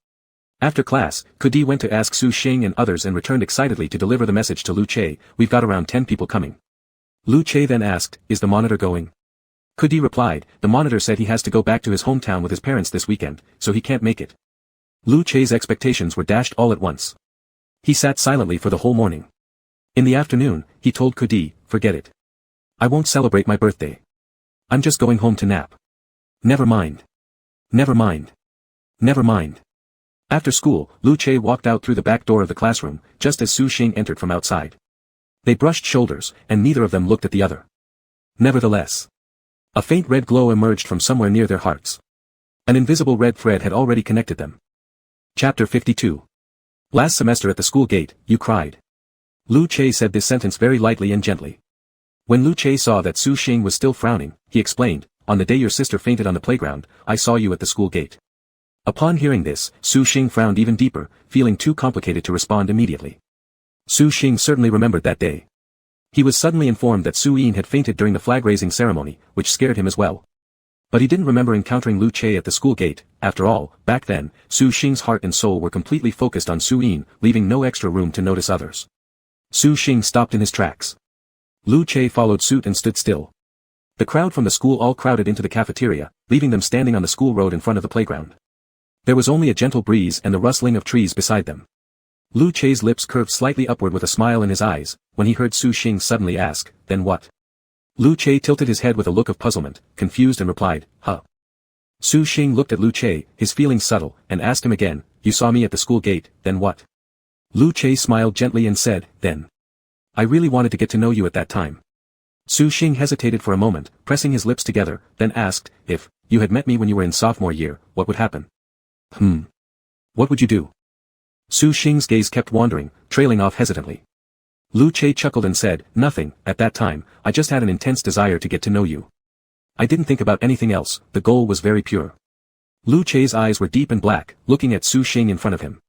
After class, Kudi went to ask Su Xing and others and returned excitedly to deliver the message to Lu Che, "We've got around 10 people coming." Lu Che then asked, "Is the monitor going?" Kudi replied, "The monitor said he has to go back to his hometown with his parents this weekend, so he can't make it." Lu Che's expectations were dashed all at once. He sat silently for the whole morning. In the afternoon, he told Kudi, "Forget it. I won't celebrate my birthday. I'm just going home to nap." "Never mind. Never mind. Never mind." After school, Lu Che walked out through the back door of the classroom, just as Su Xing entered from outside. They brushed shoulders, and neither of them looked at the other. Nevertheless, a faint red glow emerged from somewhere near their hearts. An invisible red thread had already connected them. Chapter 52. Last semester at the school gate, you cried. Lu Che said this sentence very lightly and gently. When Lu Che saw that Su Xing was still frowning, he explained, "On the day your sister fainted on the playground, I saw you at the school gate." Upon hearing this, Su Xing frowned even deeper, feeling too complicated to respond immediately. Su Xing certainly remembered that day. He was suddenly informed that Su Yin had fainted during the flag-raising ceremony, which scared him as well. But he didn't remember encountering Lu Che at the school gate. After all, back then, Su Xing's heart and soul were completely focused on Su Yin, leaving no extra room to notice others. Su Xing stopped in his tracks. Lu Che followed suit and stood still. The crowd from the school all crowded into the cafeteria, leaving them standing on the school road in front of the playground. There was only a gentle breeze and the rustling of trees beside them. Lu Che's lips curved slightly upward with a smile in his eyes, when he heard Su Xing suddenly ask, "Then what?" Lu Che tilted his head with a look of puzzlement, confused and replied, "Huh." Su Xing looked at Lu Che, his feelings subtle, and asked him again, "You saw me at the school gate, then what?" Lu Che smiled gently and said, "Then. I really wanted to get to know you at that time." Su Xing hesitated for a moment, pressing his lips together, then asked, "If you had met me when you were in sophomore year, what would happen?" What would you do?" Su Xing's gaze kept wandering, trailing off hesitantly. Lu Che chuckled and said, "Nothing, at that time, I just had an intense desire to get to know you. I didn't think about anything else, the goal was very pure." Lu Che's eyes were deep and black, looking at Su Xing in front of him.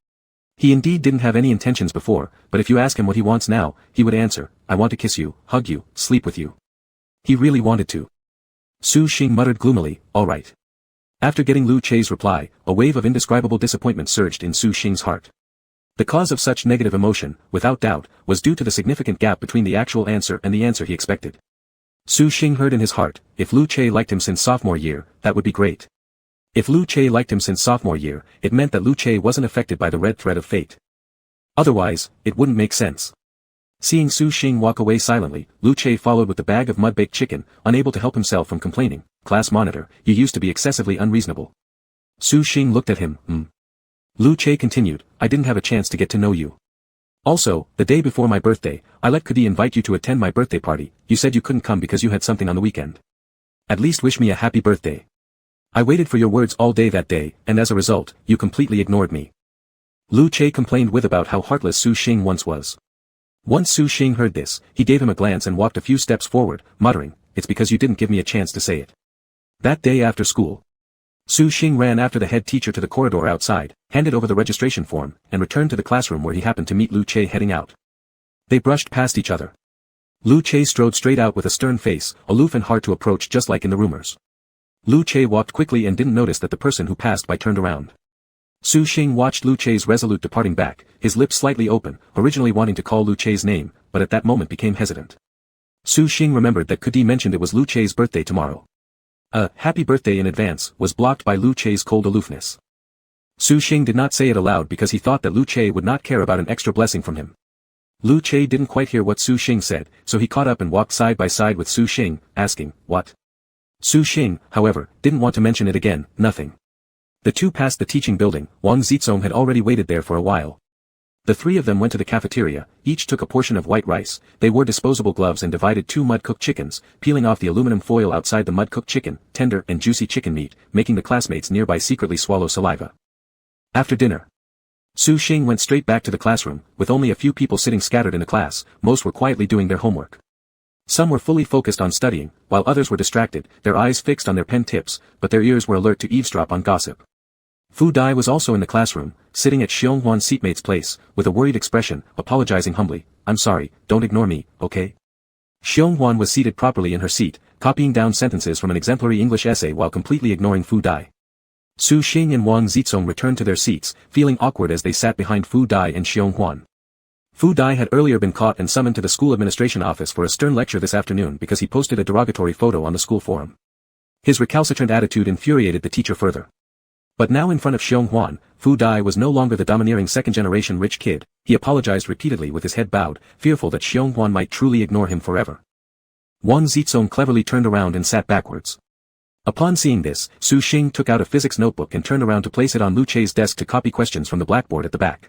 He indeed didn't have any intentions before, but if you ask him what he wants now, he would answer, "I want to kiss you, hug you, sleep with you." He really wanted to. Su Xing muttered gloomily, all right. After getting Lu Che's reply, a wave of indescribable disappointment surged in Su Xing's heart. The cause of such negative emotion, without doubt, was due to the significant gap between the actual answer and the answer he expected. Su Xing heard in his heart, if Lu Che liked him since sophomore year, that would be great. If Lu Che liked him since sophomore year, it meant that Lu Che wasn't affected by the red thread of fate. Otherwise, it wouldn't make sense. Seeing Su Xing walk away silently, Lu Che followed with the bag of mud-baked chicken, unable to help himself from complaining, class monitor, you used to be excessively unreasonable. Su Xing looked at him, Lu Che continued, I didn't have a chance to get to know you. Also, the day before my birthday, I let Kudi invite you to attend my birthday party, you said you couldn't come because you had something on the weekend. At least wish me a happy birthday. I waited for your words all day that day, and as a result, you completely ignored me. Lu Che complained with about how heartless Su Xing once was. Once Su Xing heard this, he gave him a glance and walked a few steps forward, muttering, it's because you didn't give me a chance to say it. That day after school, Su Xing ran after the head teacher to the corridor outside, handed over the registration form, and returned to the classroom where he happened to meet Lu Che heading out. They brushed past each other. Lu Che strode straight out with a stern face, aloof and hard to approach just like in the rumors. Lu Che walked quickly and didn't notice that the person who passed by turned around. Su Xing watched Lu Che's resolute departing back, his lips slightly open, originally wanting to call Lu Che's name, but at that moment became hesitant. Su Xing remembered that Kudi mentioned it was Lu Che's birthday tomorrow. A happy birthday in advance was blocked by Lu Che's cold aloofness. Su Xing did not say it aloud because he thought that Lu Che would not care about an extra blessing from him. Lu Che didn't quite hear what Su Xing said, so he caught up and walked side by side with Su Xing, asking, what? Su Xing, however, didn't want to mention it again, nothing. The two passed the teaching building, Wang Zizong had already waited there for a while. The three of them went to the cafeteria, each took a portion of white rice, they wore disposable gloves and divided 2 mud-cooked chickens, peeling off the aluminum foil outside the mud-cooked chicken, tender and juicy chicken meat, making the classmates nearby secretly swallow saliva. After dinner, Su Xing went straight back to the classroom, with only a few people sitting scattered in the class, most were quietly doing their homework. Some were fully focused on studying, while others were distracted, their eyes fixed on their pen tips, but their ears were alert to eavesdrop on gossip. Fu Dai was also in the classroom, sitting at Xiong Huan's seatmate's place, with a worried expression, apologizing humbly, I'm sorry, don't ignore me, okay? Xiong Huan was seated properly in her seat, copying down sentences from an exemplary English essay while completely ignoring Fu Dai. Su Xing and Wang Zizong returned to their seats, feeling awkward as they sat behind Fu Dai and Xiong Huan. Fu Dai had earlier been caught and summoned to the school administration office for a stern lecture this afternoon because he posted a derogatory photo on the school forum. His recalcitrant attitude infuriated the teacher further. But now in front of Xiong Huan, Fu Dai was no longer the domineering second-generation rich kid, he apologized repeatedly with his head bowed, fearful that Xiong Huan might truly ignore him forever. Wang Zizong cleverly turned around and sat backwards. Upon seeing this, Su Xing took out a physics notebook and turned around to place it on Lu Che's desk to copy questions from the blackboard at the back.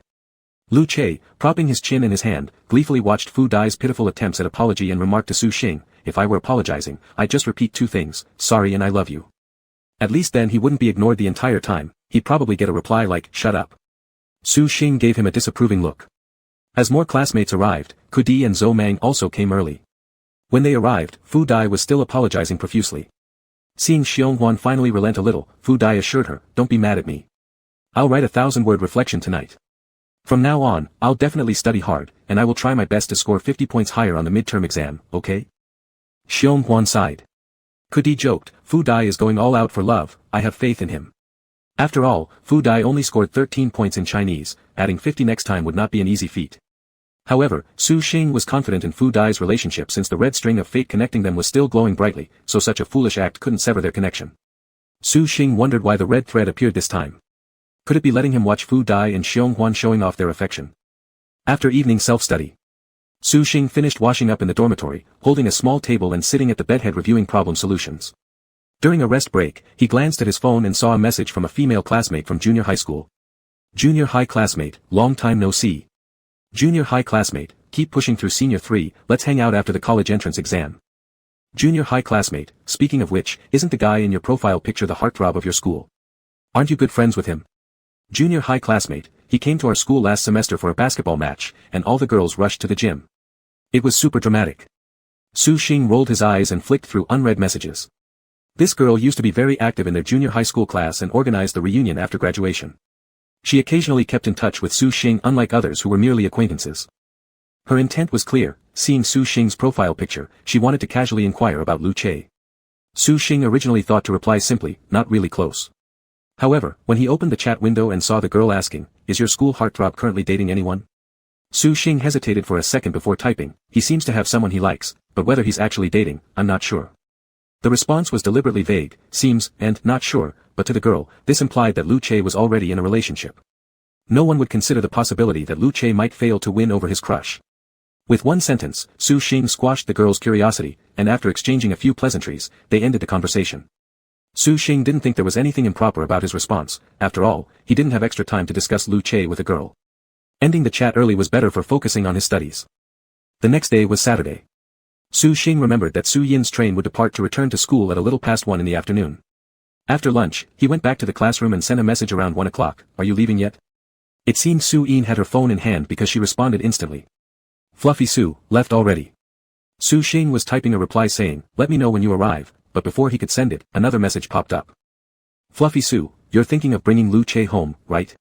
Lu Che, propping his chin in his hand, gleefully watched Fu Dai's pitiful attempts at apology and remarked to Su Xing, if I were apologizing, I'd just repeat 2 things, sorry and I love you. At least then he wouldn't be ignored the entire time, he'd probably get a reply like, shut up. Su Xing gave him a disapproving look. As more classmates arrived, Kudi and Zhou Mang also came early. When they arrived, Fu Dai was still apologizing profusely. Seeing Xiong Huan finally relent a little, Fu Dai assured her, don't be mad at me. I'll write a 1,000-word reflection tonight. From now on, I'll definitely study hard, and I will try my best to score 50 points higher on the midterm exam, okay? Xiong Huan sighed. Kudi joked, Fu Dai is going all out for love, I have faith in him. After all, Fu Dai only scored 13 points in Chinese, adding 50 next time would not be an easy feat. However, Su Xing was confident in Fu Dai's relationship since the red string of fate connecting them was still glowing brightly, so such a foolish act couldn't sever their connection. Su Xing wondered why the red thread appeared this time. Could it be letting him watch Fu Dai and Xiong Huan showing off their affection? After evening self-study, Su Xing finished washing up in the dormitory, holding a small table and sitting at the bedhead reviewing problem solutions. During a rest break, he glanced at his phone and saw a message from a female classmate from junior high school. Junior high classmate, long time no see. Junior high classmate, keep pushing through senior 3, let's hang out after the college entrance exam. Junior high classmate, speaking of which, isn't the guy in your profile picture the heartthrob of your school? Aren't you good friends with him? Junior high classmate, he came to our school last semester for a basketball match, and all the girls rushed to the gym. It was super dramatic. Su Xing rolled his eyes and flicked through unread messages. This girl used to be very active in their junior high school class and organized the reunion after graduation. She occasionally kept in touch with Su Xing unlike others who were merely acquaintances. Her intent was clear, seeing Su Xing's profile picture, she wanted to casually inquire about Lu Che. Su Xing originally thought to reply simply, not really close. However, when he opened the chat window and saw the girl asking, is your school heartthrob currently dating anyone? Su Xing hesitated for a second before typing, he seems to have someone he likes, but whether he's actually dating, I'm not sure. The response was deliberately vague, seems, and not sure, but to the girl, this implied that Lu Che was already in a relationship. No one would consider the possibility that Lu Che might fail to win over his crush. With one sentence, Su Xing squashed the girl's curiosity, and after exchanging a few pleasantries, they ended the conversation. Su Xing didn't think there was anything improper about his response, after all, he didn't have extra time to discuss Lu Che with a girl. Ending the chat early was better for focusing on his studies. The next day was Saturday. Su Xing remembered that Su Yin's train would depart to return to school at a little past 1 in the afternoon. After lunch, he went back to the classroom and sent a message around 1 o'clock, are you leaving yet? It seemed Su Yin had her phone in hand because she responded instantly. Fluffy Su, left already. Su Xing was typing a reply saying, let me know when you arrive, but before he could send it, another message popped up. Fluffy Su, you're thinking of bringing Lu Che home, right?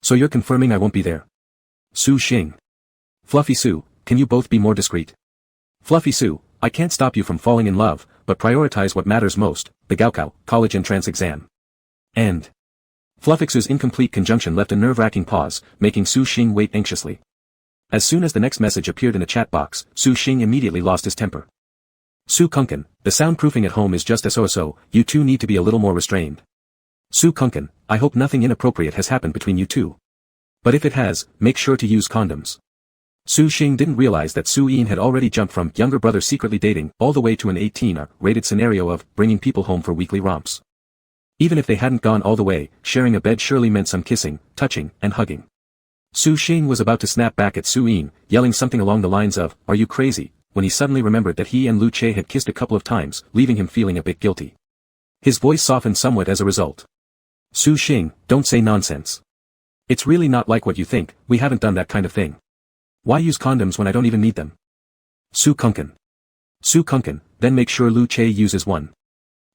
So you're confirming I won't be there? Su Xing. Fluffy Su, can you both be more discreet? Fluffy Su, I can't stop you from falling in love, but prioritize what matters most, the Gaokao, college entrance exam. And. Fluffix's incomplete conjunction left a nerve-wracking pause, making Su Xing wait anxiously. As soon as the next message appeared in the chat box, Su Xing immediately lost his temper. Su Kunken, the soundproofing at home is just so, you two need to be a little more restrained. Su Kunken, I hope nothing inappropriate has happened between you two. But if it has, make sure to use condoms. Su Xing didn't realize that Su Yin had already jumped from younger brother secretly dating all the way to an 18R-rated scenario of bringing people home for weekly romps. Even if they hadn't gone all the way, sharing a bed surely meant some kissing, touching, and hugging. Su Xing was about to snap back at Su Yin, yelling something along the lines of, are you crazy, when he suddenly remembered that he and Lu Che had kissed a couple of times, leaving him feeling a bit guilty. His voice softened somewhat as a result. Su Xing, don't say nonsense. It's really not like what you think, we haven't done that kind of thing. Why use condoms when I don't even need them? Su Kunken. Su Kunken, then make sure Lu Che uses one.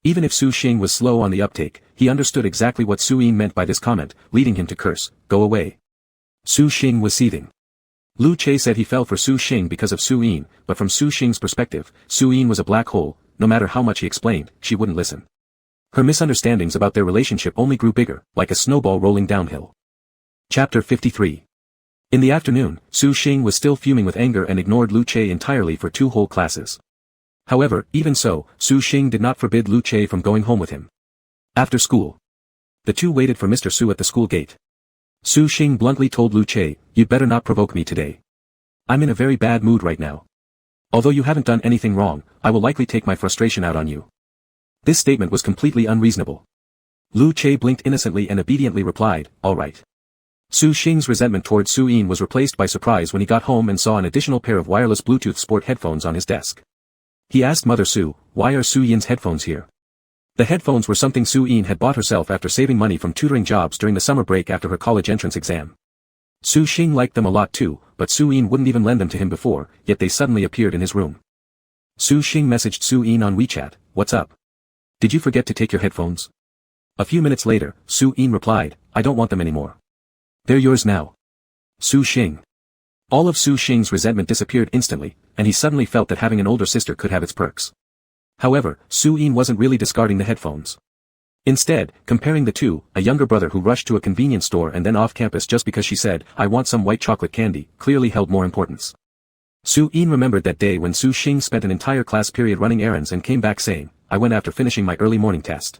Even if Su Xing was slow on the uptake, he understood exactly what Su Yin meant by this comment, leading him to curse, go away. Su Xing was seething. Lu Che said he fell for Su Xing because of Su Yin, but from Su Xing's perspective, Su Yin was a black hole, no matter how much he explained, she wouldn't listen. Her misunderstandings about their relationship only grew bigger, like a snowball rolling downhill. Chapter 53. In the afternoon, Su Xing was still fuming with anger and ignored Lu Che entirely for 2 whole classes. However, even so, Su Xing did not forbid Lu Che from going home with him. After school. The two waited for Mr. Su at the school gate. Su Xing bluntly told Lu Che, you'd better not provoke me today. I'm in a very bad mood right now. Although you haven't done anything wrong, I will likely take my frustration out on you. This statement was completely unreasonable. Lu Che blinked innocently and obediently replied, all right. Su Xing's resentment toward Su Yin was replaced by surprise when he got home and saw an additional pair of wireless Bluetooth sport headphones on his desk. He asked Mother Su, why are Su Yin's headphones here? The headphones were something Su Yin had bought herself after saving money from tutoring jobs during the summer break after her college entrance exam. Su Xing liked them a lot too, but Su Yin wouldn't even lend them to him before, yet they suddenly appeared in his room. Su Xing messaged Su Yin on WeChat, what's up? Did you forget to take your headphones? A few minutes later, Su Yin replied, I don't want them anymore. They're yours now. Su Xing. All of Su Xing's resentment disappeared instantly, and he suddenly felt that having an older sister could have its perks. However, Su Yin wasn't really discarding the headphones. Instead, comparing the two, a younger brother who rushed to a convenience store and then off campus just because she said, I want some white chocolate candy, clearly held more importance. Su Yin remembered that day when Su Xing spent an entire class period running errands and came back saying, I went after finishing my early morning test.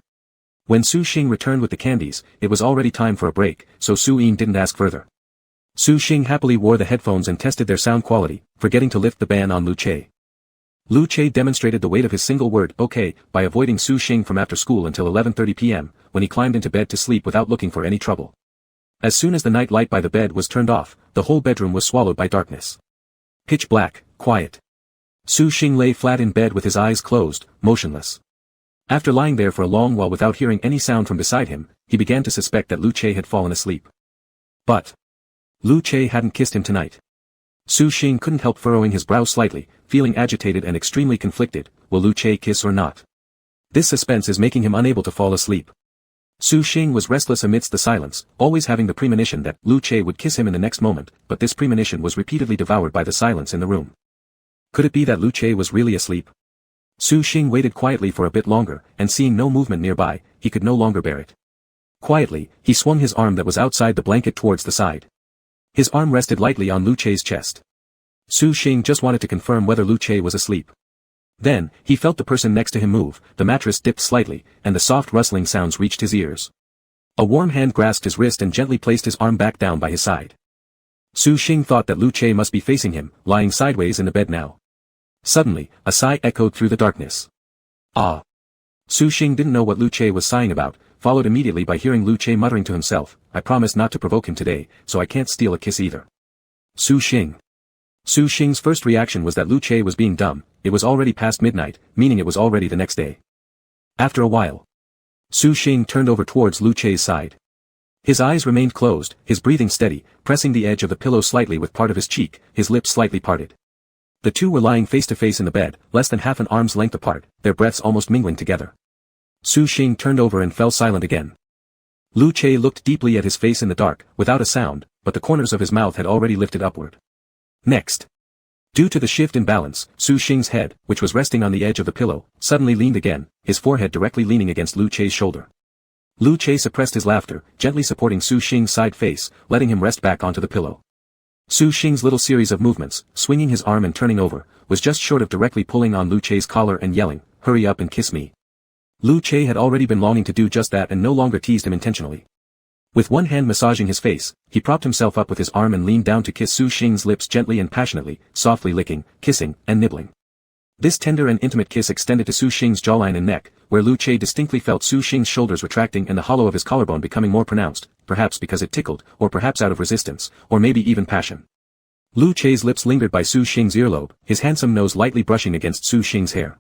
When Su Xing returned with the candies, it was already time for a break, so Su Yin didn't ask further. Su Xing happily wore the headphones and tested their sound quality, forgetting to lift the ban on Lu Che. Lu Che demonstrated the weight of his single word, okay, by avoiding Su Xing from after school until 11:30 p.m., when he climbed into bed to sleep without looking for any trouble. As soon as the night light by the bed was turned off, the whole bedroom was swallowed by darkness. Pitch black, quiet. Su Xing lay flat in bed with his eyes closed, motionless. After lying there for a long while without hearing any sound from beside him, he began to suspect that Lu Che had fallen asleep. But Lu Che hadn't kissed him tonight. Su Xing couldn't help furrowing his brow slightly, feeling agitated and extremely conflicted, will Lu Che kiss or not? This suspense is making him unable to fall asleep. Su Xing was restless amidst the silence, always having the premonition that Lu Che would kiss him in the next moment, but this premonition was repeatedly devoured by the silence in the room. Could it be that Lu Che was really asleep? Su Xing waited quietly for a bit longer, and seeing no movement nearby, he could no longer bear it. Quietly, he swung his arm that was outside the blanket towards the side. His arm rested lightly on Lu Che's chest. Su Xing just wanted to confirm whether Lu Che was asleep. Then, he felt the person next to him move, the mattress dipped slightly, and the soft rustling sounds reached his ears. A warm hand grasped his wrist and gently placed his arm back down by his side. Su Xing thought that Lu Che must be facing him, lying sideways in the bed now. Suddenly, a sigh echoed through the darkness. Ah! Su Xing didn't know what Lu Che was sighing about, followed immediately by hearing Lu Che muttering to himself, I promised not to provoke him today, so I can't steal a kiss either. Su Xing. Su Xing's first reaction was that Lu Che was being dumb. It was already past midnight, meaning it was already the next day. After a while, Su Xing turned over towards Lu Che's side. His eyes remained closed, his breathing steady, pressing the edge of the pillow slightly with part of his cheek, his lips slightly parted. The two were lying face to face in the bed, less than half an arm's length apart, their breaths almost mingling together. Su Xing turned over and fell silent again. Lu Che looked deeply at his face in the dark, without a sound, but the corners of his mouth had already lifted upward. Next. Due to the shift in balance, Su Xing's head, which was resting on the edge of the pillow, suddenly leaned again, his forehead directly leaning against Lu Che's shoulder. Lu Che suppressed his laughter, gently supporting Su Xing's side face, letting him rest back onto the pillow. Su Xing's little series of movements, swinging his arm and turning over, was just short of directly pulling on Lu Che's collar and yelling, hurry up and kiss me. Lu Che had already been longing to do just that and no longer teased him intentionally. With one hand massaging his face, he propped himself up with his arm and leaned down to kiss Su Xing's lips gently and passionately, softly licking, kissing, and nibbling. This tender and intimate kiss extended to Su Xing's jawline and neck, where Lu Che distinctly felt Su Xing's shoulders retracting and the hollow of his collarbone becoming more pronounced, perhaps because it tickled, or perhaps out of resistance, or maybe even passion. Lu Che's lips lingered by Su Xing's earlobe, his handsome nose lightly brushing against Su Xing's hair.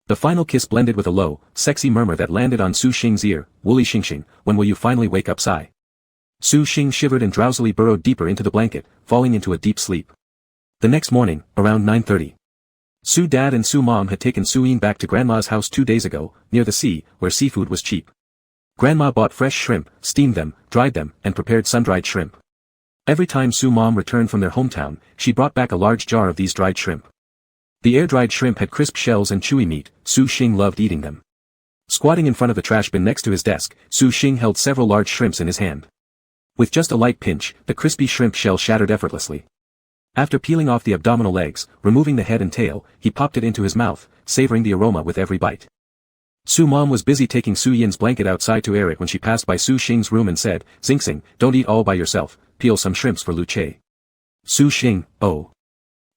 The final kiss blended with a low, sexy murmur that landed on Su Xing's ear, Wooly Xingxing, when will you finally wake up sigh. Su Xing shivered and drowsily burrowed deeper into the blanket, falling into a deep sleep. The next morning, around 9:30. Su Dad and Su Mom had taken Su Yin back to Grandma's house 2 days ago, near the sea, where seafood was cheap. Grandma bought fresh shrimp, steamed them, dried them, and prepared sun-dried shrimp. Every time Su Mom returned from their hometown, she brought back a large jar of these dried shrimp. The air-dried shrimp had crisp shells and chewy meat, Su Xing loved eating them. Squatting in front of the trash bin next to his desk, Su Xing held several large shrimps in his hand. With just a light pinch, the crispy shrimp shell shattered effortlessly. After peeling off the abdominal legs, removing the head and tail, he popped it into his mouth, savoring the aroma with every bite. Su Mom was busy taking Su Yin's blanket outside to air it when she passed by Su Xing's room and said, Xingxing, don't eat all by yourself, peel some shrimps for Lu Che. Su Xing, oh.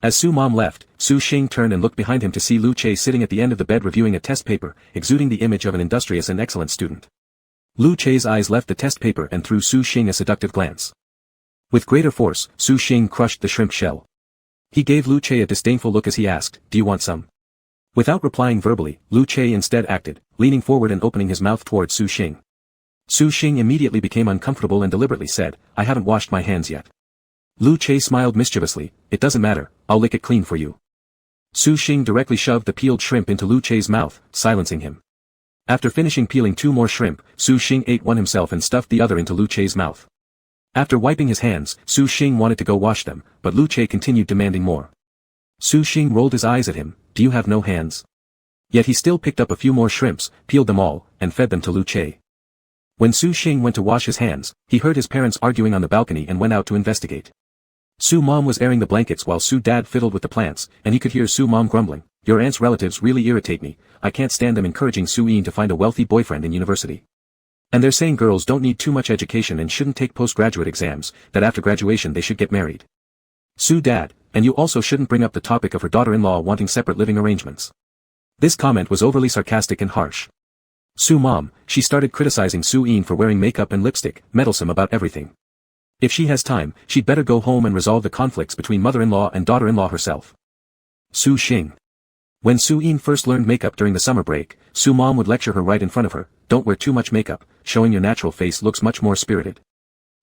As Su Mom left, Su Xing turned and looked behind him to see Lu Che sitting at the end of the bed reviewing a test paper, exuding the image of an industrious and excellent student. Lu Che's eyes left the test paper and threw Su Xing a seductive glance. With greater force, Su Xing crushed the shrimp shell. He gave Lu Che a disdainful look as he asked, do you want some? Without replying verbally, Lu Che instead acted, leaning forward and opening his mouth towards Su Xing. Su Xing immediately became uncomfortable and deliberately said, I haven't washed my hands yet. Lu Che smiled mischievously, it doesn't matter, I'll lick it clean for you. Su Xing directly shoved the peeled shrimp into Lu Che's mouth, silencing him. After finishing peeling 2 more shrimp, Su Xing ate one himself and stuffed the other into Lu Che's mouth. After wiping his hands, Su Xing wanted to go wash them, but Lu Che continued demanding more. Su Xing rolled his eyes at him, do you have no hands? Yet he still picked up a few more shrimps, peeled them all, and fed them to Lu Che. When Su Xing went to wash his hands, he heard his parents arguing on the balcony and went out to investigate. Su Mom was airing the blankets while Su Dad fiddled with the plants, and he could hear Su Mom grumbling, your aunt's relatives really irritate me, I can't stand them encouraging Su Yin to find a wealthy boyfriend in university. And they're saying girls don't need too much education and shouldn't take postgraduate exams, that after graduation they should get married. Su Dad, and you also shouldn't bring up the topic of her daughter-in-law wanting separate living arrangements. This comment was overly sarcastic and harsh. Su Mom, she started criticizing Su Yin for wearing makeup and lipstick, meddlesome about everything. If she has time, she'd better go home and resolve the conflicts between mother-in-law and daughter-in-law herself. Su Xing. When Su Yin first learned makeup during the summer break, Su Mom would lecture her right in front of her, don't wear too much makeup, showing your natural face looks much more spirited.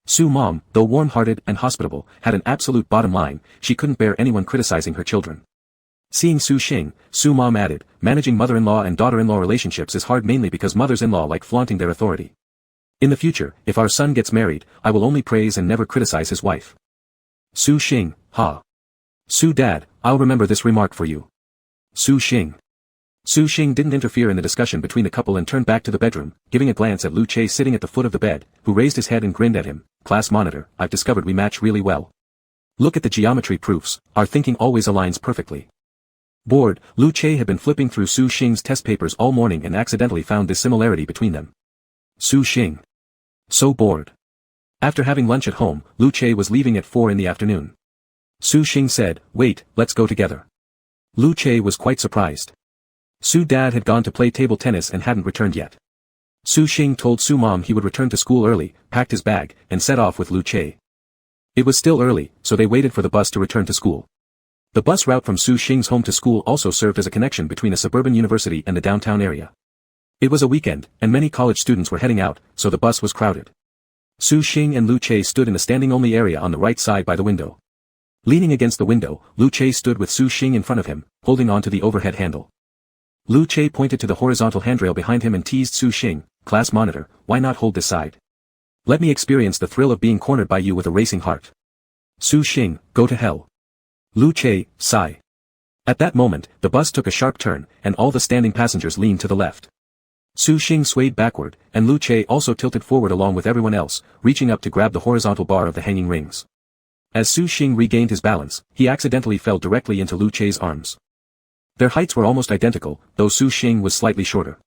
Su Mom, though warm-hearted and hospitable, had an absolute bottom line, she couldn't bear anyone criticizing her children. Seeing Su Xing, Su Mom added, managing mother-in-law and daughter-in-law relationships is hard mainly because mothers-in-law like flaunting their authority. In the future, if our son gets married, I will only praise and never criticize his wife. Su Xing, ha. Su Dad, I'll remember this remark for you. Su Xing. Su Xing didn't interfere in the discussion between the couple and turned back to the bedroom, giving a glance at Lu Che sitting at the foot of the bed, who raised his head and grinned at him. Class monitor, I've discovered we match really well. Look at the geometry proofs, our thinking always aligns perfectly. Bored, Lu Che had been flipping through Su Xing's test papers all morning and accidentally found this similarity between them. Su Xing. So bored. After having lunch at home, Lu Che was leaving at 4 in the afternoon. Su Xing said, wait, let's go together. Lu Che was quite surprised. Su Dad had gone to play table tennis and hadn't returned yet. Su Xing told Su Mom he would return to school early, packed his bag, and set off with Lu Che. It was still early, so they waited for the bus to return to school. The bus route from Su Xing's home to school also served as a connection between a suburban university and the downtown area. It was a weekend, and many college students were heading out, so the bus was crowded. Su Xing and Lu Che stood in the standing-only area on the right side by the window. Leaning against the window, Lu Che stood with Su Xing in front of him, holding on to the overhead handle. Lu Che pointed to the horizontal handrail behind him and teased Su Xing, class monitor, why not hold this side? Let me experience the thrill of being cornered by you with a racing heart. Su Xing, go to hell. Lu Che, sigh. At that moment, the bus took a sharp turn, and all the standing passengers leaned to the left. Su Xing swayed backward, and Lu Che also tilted forward along with everyone else, reaching up to grab the horizontal bar of the hanging rings. As Su Xing regained his balance, he accidentally fell directly into Lu Che's arms. Their heights were almost identical, though Su Xing was slightly shorter.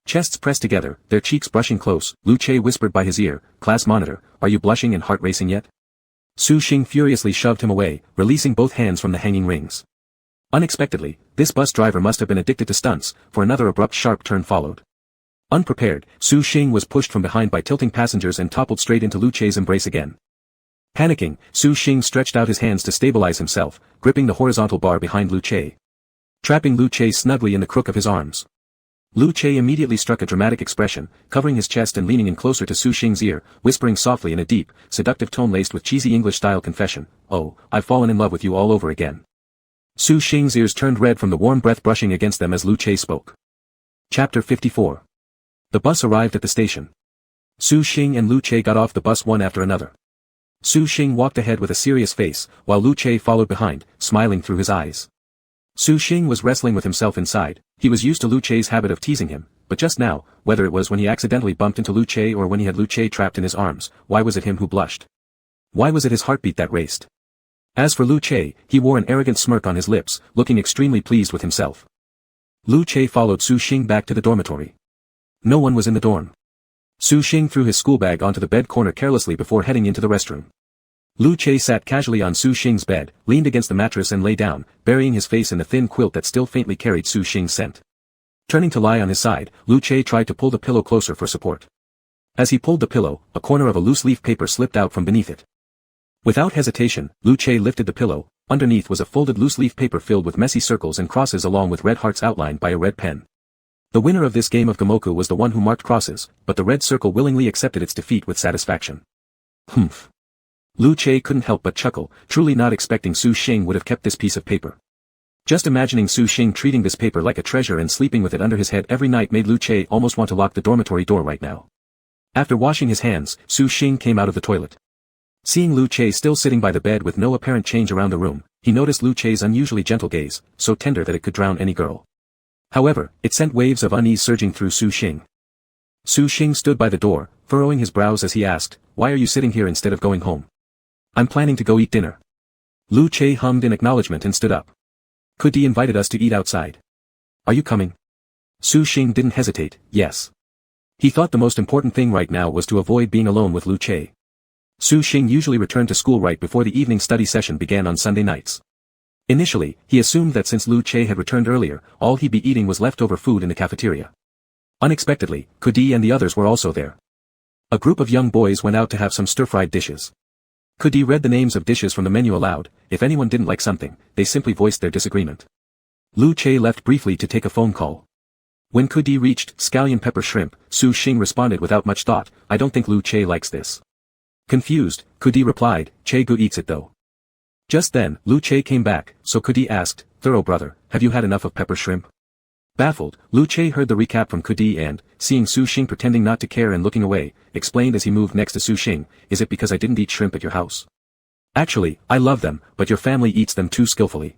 Chests pressed together, their cheeks brushing close, Lu Che whispered by his ear, class monitor, are you blushing and heart racing yet? Su Xing furiously shoved him away, releasing both hands from the hanging rings. Unexpectedly, this bus driver must have been addicted to stunts, for another abrupt sharp turn followed. Unprepared, Su Xing was pushed from behind by tilting passengers and toppled straight into Lu Che's embrace again. Panicking, Su Xing stretched out his hands to stabilize himself, gripping the horizontal bar behind Lu Che. Trapping Lu Che snugly in the crook of his arms. Lu Che immediately struck a dramatic expression, covering his chest and leaning in closer to Su Xing's ear, whispering softly in a deep, seductive tone laced with cheesy English-style confession, oh, I've fallen in love with you all over again. Su Xing's ears turned red from the warm breath brushing against them as Lu Che spoke. Chapter 54. The bus arrived at the station. Su Xing and Lu Che got off the bus one after another. Su Xing walked ahead with a serious face, while Lu Che followed behind, smiling through his eyes. Su Xing was wrestling with himself inside. He was used to Lu Che's habit of teasing him, but just now, whether it was when he accidentally bumped into Lu Che or when he had Lu Che trapped in his arms, why was it him who blushed? Why was it his heartbeat that raced? As for Lu Che, he wore an arrogant smirk on his lips, looking extremely pleased with himself. Lu Che followed Su Xing back to the dormitory. No one was in the dorm. Su Xing threw his schoolbag onto the bed corner carelessly before heading into the restroom. Lu Che sat casually on Su Xing's bed, leaned against the mattress and lay down, burying his face in the thin quilt that still faintly carried Su Xing's scent. Turning to lie on his side, Lu Che tried to pull the pillow closer for support. As he pulled the pillow, a corner of a loose leaf paper slipped out from beneath it. Without hesitation, Lu Che lifted the pillow. Underneath was a folded loose leaf paper filled with messy circles and crosses along with red hearts outlined by a red pen. The winner of this game of Gamoku was the one who marked crosses, but the red circle willingly accepted its defeat with satisfaction. Humph. Lu Che couldn't help but chuckle, truly not expecting Su Xing would have kept this piece of paper. Just imagining Su Xing treating this paper like a treasure and sleeping with it under his head every night made Lu Che almost want to lock the dormitory door right now. After washing his hands, Su Xing came out of the toilet. Seeing Lu Che still sitting by the bed with no apparent change around the room, he noticed Lu Che's unusually gentle gaze, so tender that it could drown any girl. However, it sent waves of unease surging through Su Xing. Su Xing stood by the door, furrowing his brows as he asked, why are you sitting here instead of going home? I'm planning to go eat dinner. Lu Che hummed in acknowledgement and stood up. Kudi invited us to eat outside. Are you coming? Su Xing didn't hesitate, yes. He thought the most important thing right now was to avoid being alone with Lu Che. Su Xing usually returned to school right before the evening study session began on Sunday nights. Initially, he assumed that since Lu Che had returned earlier, all he'd be eating was leftover food in the cafeteria. Unexpectedly, Kudi and the others were also there. A group of young boys went out to have some stir-fried dishes. Kudi read the names of dishes from the menu aloud. If anyone didn't like something, they simply voiced their disagreement. Lu Che left briefly to take a phone call. When Kudi reached scallion pepper shrimp, Su Xing responded without much thought, I don't think Lu Che likes this. Confused, Kudi replied, Che Gu eats it though. Just then, Lu Che came back, so Kudi asked, Thorough brother, have you had enough of pepper shrimp? Baffled, Lu Che heard the recap from Kudi and, seeing Su Xing pretending not to care and looking away, explained as he moved next to Su Xing, is it because I didn't eat shrimp at your house? Actually, I love them, but your family eats them too skillfully.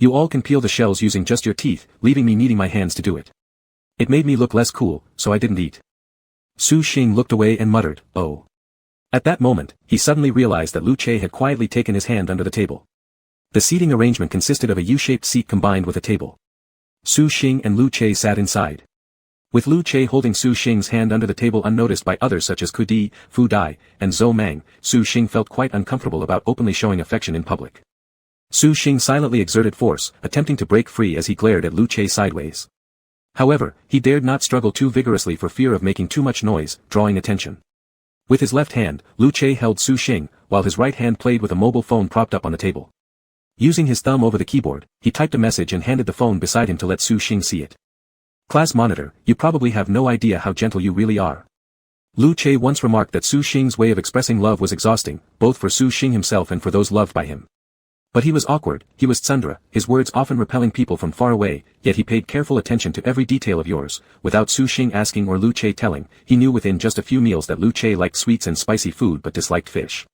You all can peel the shells using just your teeth, leaving me needing my hands to do it. It made me look less cool, so I didn't eat. Su Xing looked away and muttered, oh. At that moment, he suddenly realized that Lu Che had quietly taken his hand under the table. The seating arrangement consisted of a U-shaped seat combined with a table. Su Xing and Lu Che sat inside. With Lu Che holding Su Xing's hand under the table unnoticed by others such as Kudi, Fu Dai, and Zhou Mang, Su Xing felt quite uncomfortable about openly showing affection in public. Su Xing silently exerted force, attempting to break free as he glared at Lu Che sideways. However, he dared not struggle too vigorously for fear of making too much noise, drawing attention. With his left hand, Lu Che held Su Xing, while his right hand played with a mobile phone propped up on the table. Using his thumb over the keyboard, he typed a message and handed the phone beside him to let Su Xing see it. Class monitor, you probably have no idea how gentle you really are. Lu Che once remarked that Su Xing's way of expressing love was exhausting, both for Su Xing himself and for those loved by him. But he was awkward, he was tsundere, his words often repelling people from far away, yet he paid careful attention to every detail of yours, without Su Xing asking or Lu Che telling. He knew within just a few meals that Lu Che liked sweets and spicy food but disliked fish.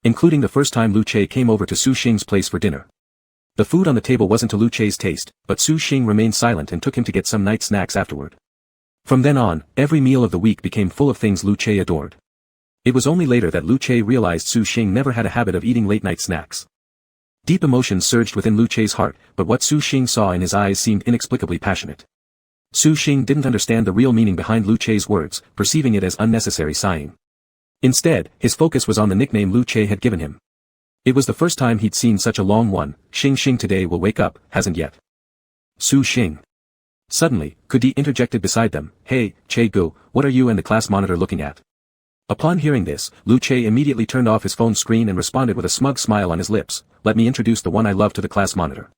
Including the first time Lu Che came over to Su Xing's place for dinner. The food on the table wasn't to Lu Che's taste, but Su Xing remained silent and took him to get some night snacks afterward. From then on, every meal of the week became full of things Lu Che adored. It was only later that Lu Che realized Su Xing never had a habit of eating late-night snacks. Deep emotions surged within Lu Che's heart, but what Su Xing saw in his eyes seemed inexplicably passionate. Su Xing didn't understand the real meaning behind Lu Che's words, perceiving it as unnecessary sighing. Instead, his focus was on the nickname Lu Che had given him. It was the first time he'd seen such a long one. Xing Xing today will wake up, hasn't yet. Su Xing. Suddenly, Kudi interjected beside them, hey, Che Gu, what are you and the class monitor looking at? Upon hearing this, Lu Che immediately turned off his phone screen and responded with a smug smile on his lips, let me introduce the one I love to the class monitor.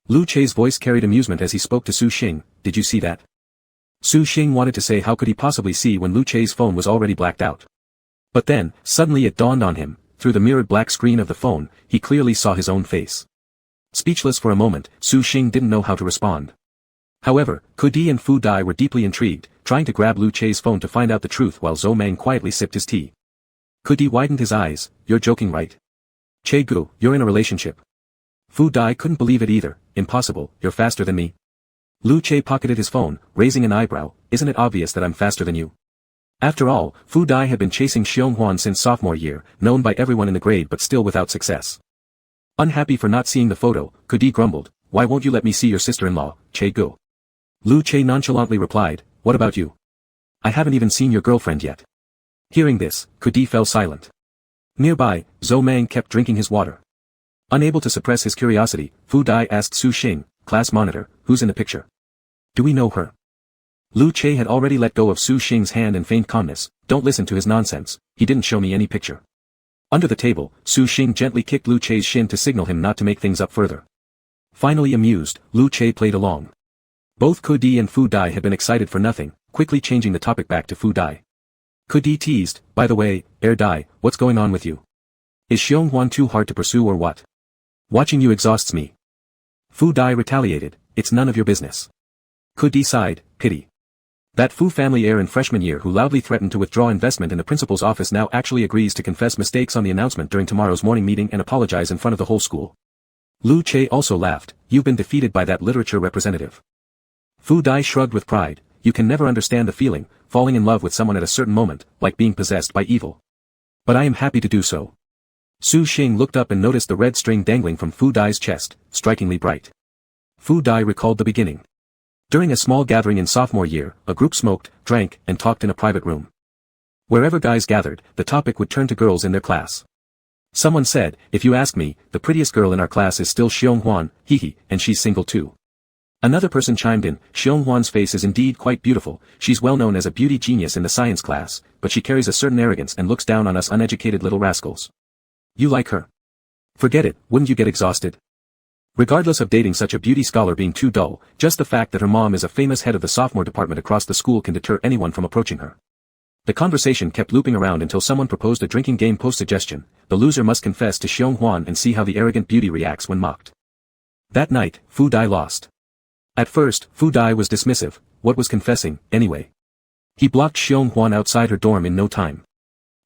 Lu Che's voice carried amusement as he spoke to Su Xing, did you see that? Su Xing wanted to say how could he possibly see when Lu Che's phone was already blacked out. But then, suddenly it dawned on him, through the mirrored black screen of the phone, he clearly saw his own face. Speechless for a moment, Su Xing didn't know how to respond. However, Kudi and Fu Dai were deeply intrigued, trying to grab Lu Che's phone to find out the truth while Zhou Mang quietly sipped his tea. Kudi widened his eyes, you're joking right? Che Gu, you're in a relationship. Fu Dai couldn't believe it either, impossible, you're faster than me. Lu Che pocketed his phone, raising an eyebrow, isn't it obvious that I'm faster than you? After all, Fu Dai had been chasing Xiong Huan since sophomore year, known by everyone in the grade but still without success. Unhappy for not seeing the photo, Kudi grumbled, why won't you let me see your sister-in-law, Che Gu? Lu Che nonchalantly replied, what about you? I haven't even seen your girlfriend yet. Hearing this, Kudi fell silent. Nearby, Zhou Mang kept drinking his water. Unable to suppress his curiosity, Fu Dai asked Su Xing, class monitor, who's in the picture? Do we know her? Lu Che had already let go of Su Xing's hand and feigned calmness, don't listen to his nonsense, he didn't show me any picture. Under the table, Su Xing gently kicked Lu Che's shin to signal him not to make things up further. Finally amused, Lu Che played along. Both Kudi and Fu Dai had been excited for nothing, quickly changing the topic back to Fu Dai. Kudi teased, by the way, Dai, what's going on with you? Is Xiong Huan too hard to pursue or what? Watching you exhausts me. Fu Dai retaliated, it's none of your business. Kudi sighed, pity. That Fu family heir in freshman year who loudly threatened to withdraw investment in the principal's office now actually agrees to confess mistakes on the announcement during tomorrow's morning meeting and apologize in front of the whole school. Lu Che also laughed, you've been defeated by that literature representative. Fu Dai shrugged with pride, you can never understand the feeling, falling in love with someone at a certain moment, like being possessed by evil. But I am happy to do so. Su Xing looked up and noticed the red string dangling from Fu Dai's chest, strikingly bright. Fu Dai recalled the beginning. During a small gathering in sophomore year, a group smoked, drank, and talked in a private room. Wherever guys gathered, the topic would turn to girls in their class. Someone said, if you ask me, the prettiest girl in our class is still Xiong Huan, hee, and she's single too. Another person chimed in, Xiong Huan's face is indeed quite beautiful, she's well known as a beauty genius in the science class, but she carries a certain arrogance and looks down on us uneducated little rascals. You like her? Forget it, wouldn't you get exhausted? Regardless of dating such a beauty scholar being too dull, just the fact that her mom is a famous head of the sophomore department across the school can deter anyone from approaching her. The conversation kept looping around until someone proposed a drinking game post-suggestion, the loser must confess to Xiong Huan and see how the arrogant beauty reacts when mocked. That night, Fu Dai lost. At first, Fu Dai was dismissive, what was confessing, anyway? He blocked Xiong Huan outside her dorm in no time.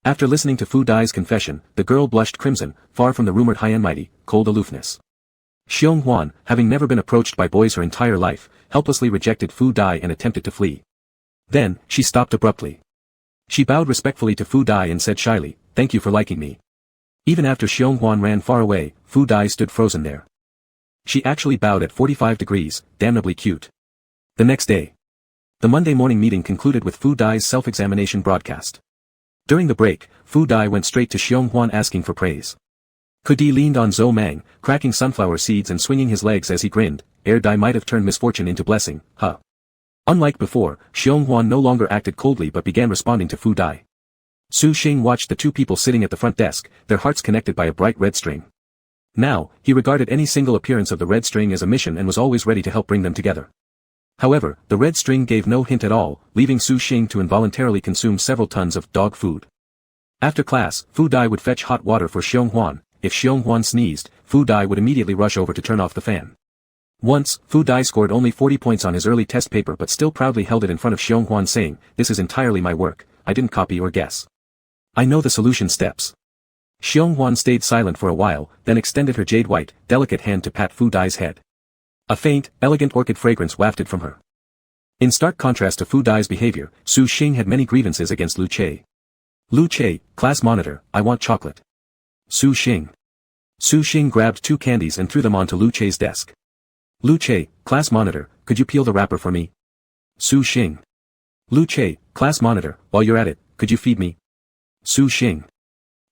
After listening to Fu Dai's confession, the girl blushed crimson, far from the rumored high and mighty, cold aloofness. Xiong Huan, having never been approached by boys her entire life, helplessly rejected Fu Dai and attempted to flee. Then, she stopped abruptly. She bowed respectfully to Fu Dai and said shyly, "Thank you for liking me." Even after Xiong Huan ran far away, Fu Dai stood frozen there. She actually bowed at 45 degrees, damnably cute. The next day. The Monday morning meeting concluded with Fu Dai's self-examination broadcast. During the break, Fu Dai went straight to Xiong Huan asking for praise. Kudi leaned on Zhou Mang, cracking sunflower seeds and swinging his legs as he grinned. Dai might have turned misfortune into blessing, huh? Unlike before, Xiong Huan no longer acted coldly but began responding to Fu Dai. Su Xing watched the two people sitting at the front desk, their hearts connected by a bright red string. Now, he regarded any single appearance of the red string as a mission and was always ready to help bring them together. However, the red string gave no hint at all, leaving Su Xing to involuntarily consume several tons of dog food. After class, Fu Dai would fetch hot water for Xiong Huan. If Xiong Huan sneezed, Fu Dai would immediately rush over to turn off the fan. Once, Fu Dai scored only 40 points on his early test paper but still proudly held it in front of Xiong Huan saying, "This is entirely my work, I didn't copy or guess. I know the solution steps." Xiong Huan stayed silent for a while, then extended her jade-white, delicate hand to pat Fu Dai's head. A faint, elegant orchid fragrance wafted from her. In stark contrast to Fu Dai's behavior, Su Xing had many grievances against Lu Che. "Lu Che, class monitor, I want chocolate." Su Xing. Su Xing grabbed 2 candies and threw them onto Lu Che's desk. "Lu Che, class monitor, could you peel the wrapper for me?" Su Xing. "Lu Che, class monitor, while you're at it, could you feed me?" Su Xing.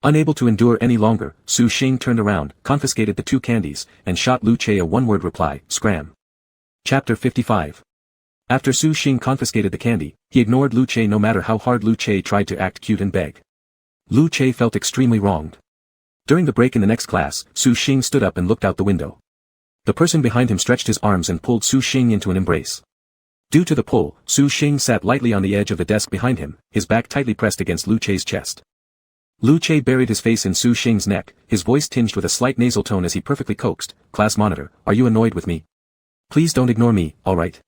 Unable to endure any longer, Su Xing turned around, confiscated the 2 candies, and shot Lu Che a one-word reply, "Scram." Chapter 55. After Su Xing confiscated the candy, he ignored Lu Che no matter how hard Lu Che tried to act cute and beg. Lu Che felt extremely wronged. During the break in the next class, Su Xing stood up and looked out the window. The person behind him stretched his arms and pulled Su Xing into an embrace. Due to the pull, Su Xing sat lightly on the edge of the desk behind him, his back tightly pressed against Lu Che's chest. Lu Che buried his face in Su Xing's neck, his voice tinged with a slight nasal tone as he perfectly coaxed, "Class monitor, are you annoyed with me? Please don't ignore me, alright?"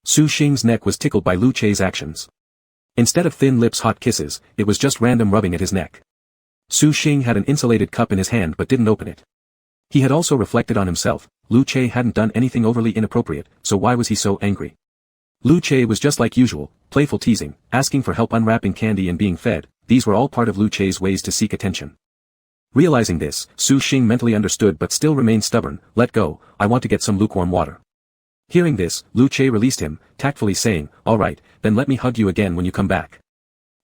Su Xing's neck was tickled by Lu Che's actions. Instead of thin lips' hot kisses, it was just random rubbing at his neck. Su Xing had an insulated cup in his hand but didn't open it. He had also reflected on himself. Lu Che hadn't done anything overly inappropriate, so why was he so angry? Lu Che was just like usual, playful teasing, asking for help unwrapping candy and being fed. These were all part of Lu Che's ways to seek attention. Realizing this, Su Xing mentally understood but still remained stubborn. "Let go, I want to get some lukewarm water." Hearing this, Lu Che released him, tactfully saying, "Alright, then let me hug you again when you come back."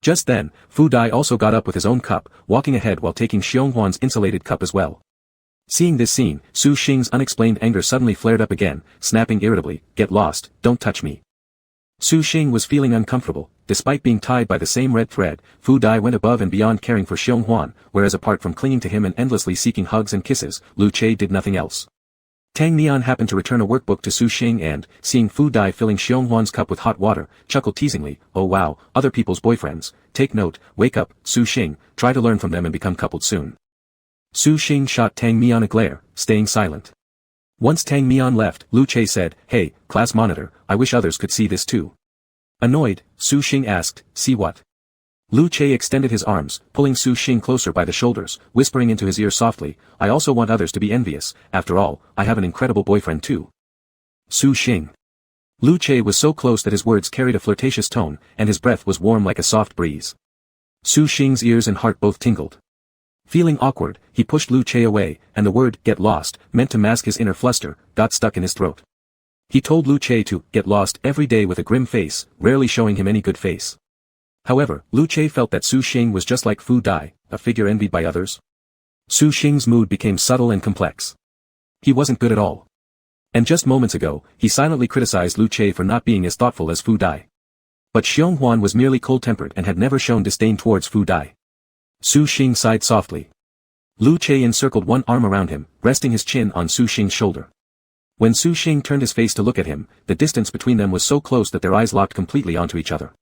Just then, Fu Dai also got up with his own cup, walking ahead while taking Xiong Huan's insulated cup as well. Seeing this scene, Su Xing's unexplained anger suddenly flared up again, snapping irritably, "Get lost, don't touch me." Su Xing was feeling uncomfortable. Despite being tied by the same red thread, Fu Dai went above and beyond caring for Xiong Huan, whereas apart from clinging to him and endlessly seeking hugs and kisses, Lu Che did nothing else. Tang Mian happened to return a workbook to Su Xing and, seeing Fu Dai filling Xiong Huan's cup with hot water, chuckled teasingly, "Oh wow, other people's boyfriends, take note, wake up, Su Xing, try to learn from them and become coupled soon." Su Xing shot Tang Mian a glare, staying silent. Once Tang Mian left, Lu Che said, "Hey, class monitor, I wish others could see this too." Annoyed, Su Xing asked, "See what?" Lu Che extended his arms, pulling Su Xing closer by the shoulders, whispering into his ear softly, "I also want others to be envious, after all, I have an incredible boyfriend too." Su Xing. Lu Che was so close that his words carried a flirtatious tone, and his breath was warm like a soft breeze. Su Xing's ears and heart both tingled. Feeling awkward, he pushed Lu Che away, and the word, "get lost," meant to mask his inner fluster, got stuck in his throat. He told Lu Che to get lost every day with a grim face, rarely showing him any good face. However, Lu Che felt that Su Xing was just like Fu Dai, a figure envied by others. Su Xing's mood became subtle and complex. He wasn't good at all. And just moments ago, he silently criticized Lu Che for not being as thoughtful as Fu Dai. But Xiong Huan was merely cold-tempered and had never shown disdain towards Fu Dai. Su Xing sighed softly. Lu Che encircled one arm around him, resting his chin on Su Xing's shoulder. When Su Xing turned his face to look at him, the distance between them was so close that their eyes locked completely onto each other.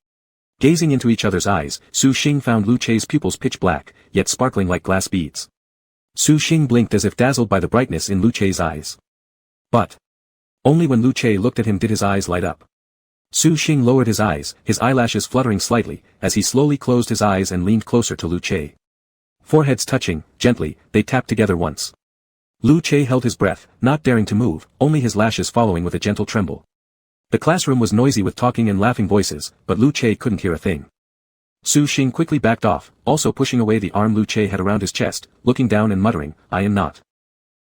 Gazing into each other's eyes, Su Xing found Lu Che's pupils pitch black, yet sparkling like glass beads. Su Xing blinked as if dazzled by the brightness in Lu Che's eyes. But only when Lu Che looked at him did his eyes light up. Su Xing lowered his eyes, his eyelashes fluttering slightly, as he slowly closed his eyes and leaned closer to Lu Che. Foreheads touching, gently, they tapped together once. Lu Che held his breath, not daring to move, only his lashes following with a gentle tremble. The classroom was noisy with talking and laughing voices, but Lu Che couldn't hear a thing. Su Xing quickly backed off, also pushing away the arm Lu Che had around his chest, looking down and muttering, "I am not.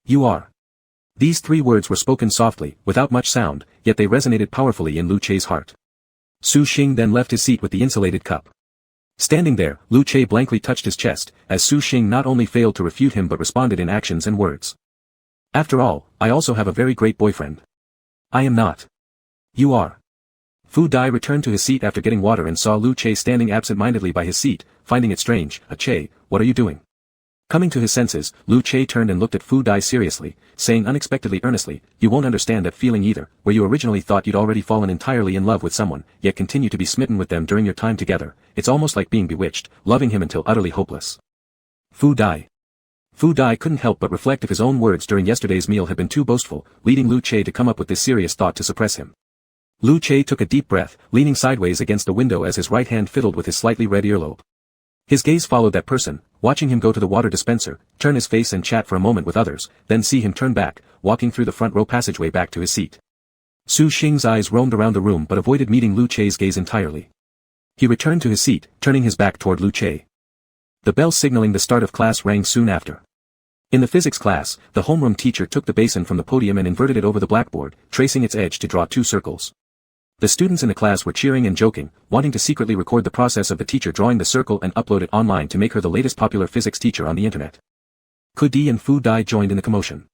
You are." These 3 words were spoken softly, without much sound, yet they resonated powerfully in Lu Che's heart. Su Xing then left his seat with the insulated cup. Standing there, Lu Che blankly touched his chest, as Su Xing not only failed to refute him but responded in actions and words. "After all, I also have a very great boyfriend." "I am not. You are." Fu Dai returned to his seat after getting water and saw Lu Che standing absent-mindedly by his seat, finding it strange. "Che, what are you doing?" Coming to his senses, Lu Che turned and looked at Fu Dai seriously, saying unexpectedly earnestly, "You won't understand that feeling either, where you originally thought you'd already fallen entirely in love with someone, yet continue to be smitten with them during your time together. It's almost like being bewitched, loving him until utterly hopeless." Fu Dai. Fu Dai couldn't help but reflect if his own words during yesterday's meal had been too boastful, leading Lu Che to come up with this serious thought to suppress him. Lu Che took a deep breath, leaning sideways against the window as his right hand fiddled with his slightly red earlobe. His gaze followed that person, watching him go to the water dispenser, turn his face and chat for a moment with others, then see him turn back, walking through the front row passageway back to his seat. Su Xing's eyes roamed around the room but avoided meeting Lu Che's gaze entirely. He returned to his seat, turning his back toward Lu Che. The bell signaling the start of class rang soon after. In the physics class, the homeroom teacher took the basin from the podium and inverted it over the blackboard, tracing its edge to draw 2 circles. The students in the class were cheering and joking, wanting to secretly record the process of the teacher drawing the circle and upload it online to make her the latest popular physics teacher on the internet. Kudi and Fu Dai joined in the commotion.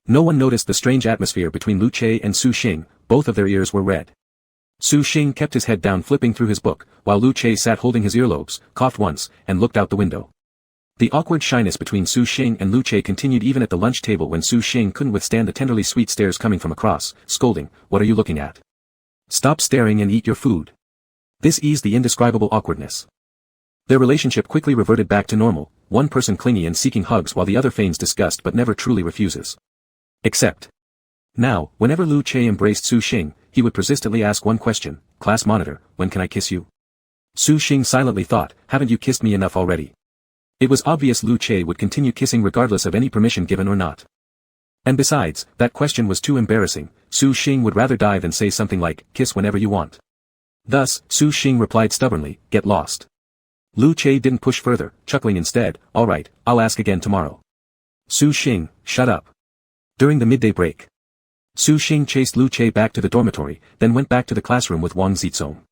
No one noticed the strange atmosphere between Lu Che and Su Xing, both of their ears were red. Su Xing kept his head down flipping through his book, while Lu Che sat holding his earlobes, coughed once, and looked out the window. The awkward shyness between Su Xing and Lu Che continued even at the lunch table when Su Xing couldn't withstand the tenderly sweet stares coming from across, scolding, "What are you looking at? Stop staring and eat your food." This eased the indescribable awkwardness. Their relationship quickly reverted back to normal, one person clingy and seeking hugs while the other feigns disgust but never truly refuses. Except. Now, whenever Lu Che embraced Su Xing, he would persistently ask one question, "Class monitor, when can I kiss you?" Su Xing silently thought, "Haven't you kissed me enough already?" It was obvious Lu Che would continue kissing regardless of any permission given or not. And besides, that question was too embarrassing. Su Xing would rather die than say something like, "Kiss whenever you want." Thus, Su Xing replied stubbornly, "Get lost." Lu Che didn't push further, chuckling instead, "All right, I'll ask again tomorrow." Su Xing, shut up. During the midday break, Su Xing chased Lu Che back to the dormitory, then went back to the classroom with Wang Zizong.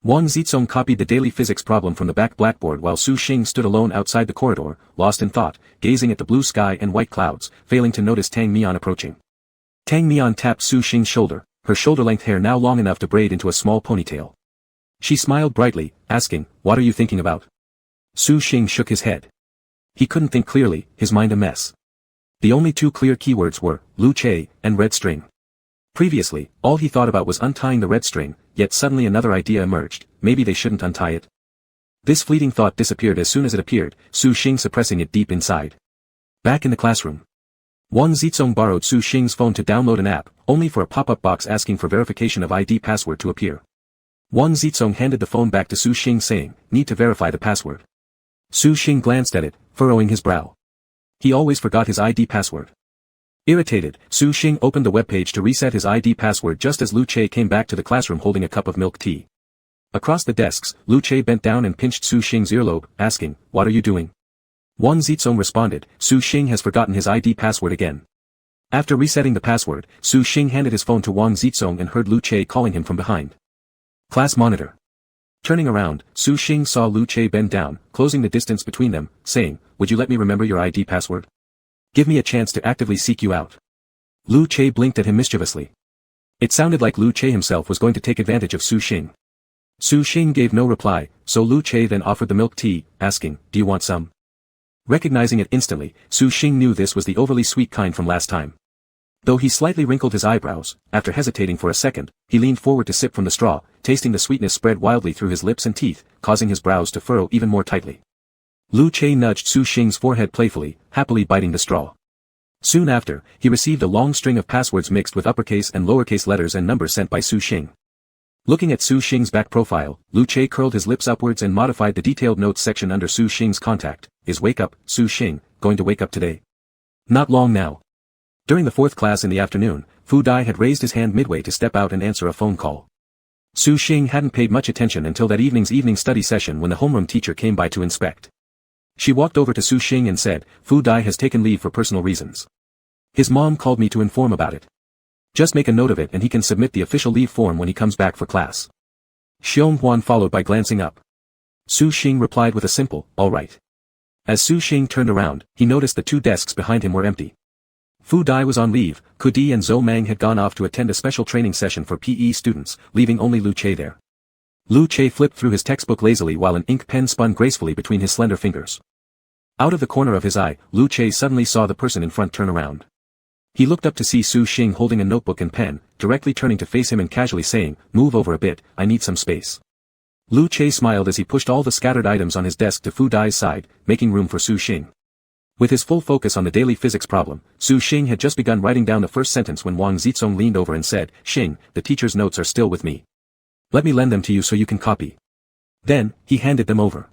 Wang Zizong copied the daily physics problem from the back blackboard while Su Xing stood alone outside the corridor, lost in thought, gazing at the blue sky and white clouds, failing to notice Tang Mian approaching. Tang Mian tapped Su Xing's shoulder, her shoulder-length hair now long enough to braid into a small ponytail. She smiled brightly, asking, "What are you thinking about?" Su Xing shook his head. He couldn't think clearly, his mind a mess. The only 2 clear keywords were, Lu Che, and red string. Previously, all he thought about was untying the red string, yet suddenly another idea emerged, maybe they shouldn't untie it. This fleeting thought disappeared as soon as it appeared, Su Xing suppressing it deep inside. Back in the classroom, Wang Zizong borrowed Su Xing's phone to download an app, only for a pop-up box asking for verification of ID password to appear. Wang Zizong handed the phone back to Su Xing saying, "Need to verify the password." Su Xing glanced at it, furrowing his brow. He always forgot his ID password. Irritated, Su Xing opened the webpage to reset his ID password just as Lu Che came back to the classroom holding a cup of milk tea. Across the desks, Lu Che bent down and pinched Su Xing's earlobe, asking, "What are you doing?" Wang Zizong responded, "Su Xing has forgotten his ID password again." After resetting the password, Su Xing handed his phone to Wang Zizong and heard Lu Che calling him from behind. "Class monitor." Turning around, Su Xing saw Lu Che bend down, closing the distance between them, saying, "Would you let me remember your ID password? Give me a chance to actively seek you out." Lu Che blinked at him mischievously. It sounded like Lu Che himself was going to take advantage of Su Xing. Su Xing gave no reply, so Lu Che then offered the milk tea, asking, "Do you want some?" Recognizing it instantly, Su Xing knew this was the overly sweet kind from last time. Though he slightly wrinkled his eyebrows, after hesitating for a second, he leaned forward to sip from the straw, tasting the sweetness spread wildly through his lips and teeth, causing his brows to furrow even more tightly. Lu Che nudged Su Xing's forehead playfully, happily biting the straw. Soon after, he received a long string of passwords mixed with uppercase and lowercase letters and numbers sent by Su Xing. Looking at Su Xing's back profile, Lu Che curled his lips upwards and modified the detailed notes section under Su Xing's contact. "Is wake up, Su Xing, going to wake up today?" "Not long now." During the fourth class in the afternoon, Fu Dai had raised his hand midway to step out and answer a phone call. Su Xing hadn't paid much attention until that evening's evening study session when the homeroom teacher came by to inspect. She walked over to Su Xing and said, "Fu Dai has taken leave for personal reasons. His mom called me to inform about it. Just make a note of it and he can submit the official leave form when he comes back for class." Xiong Huan followed by glancing up. Su Xing replied with a simple, "All right." As Su Xing turned around, he noticed the two desks behind him were empty. Fu Dai was on leave, Kudi and Zhou Meng had gone off to attend a special training session for PE students, leaving only Lu Che there. Lu Che flipped through his textbook lazily while an ink pen spun gracefully between his slender fingers. Out of the corner of his eye, Lu Che suddenly saw the person in front turn around. He looked up to see Su Xing holding a notebook and pen, directly turning to face him and casually saying, "Move over a bit, I need some space." Lu Che smiled as he pushed all the scattered items on his desk to Fu Dai's side, making room for Su Xing. With his full focus on the daily physics problem, Su Xing had just begun writing down the first sentence when Wang Zizong leaned over and said, "Xing, the teacher's notes are still with me. Let me lend them to you so you can copy." Then, he handed them over.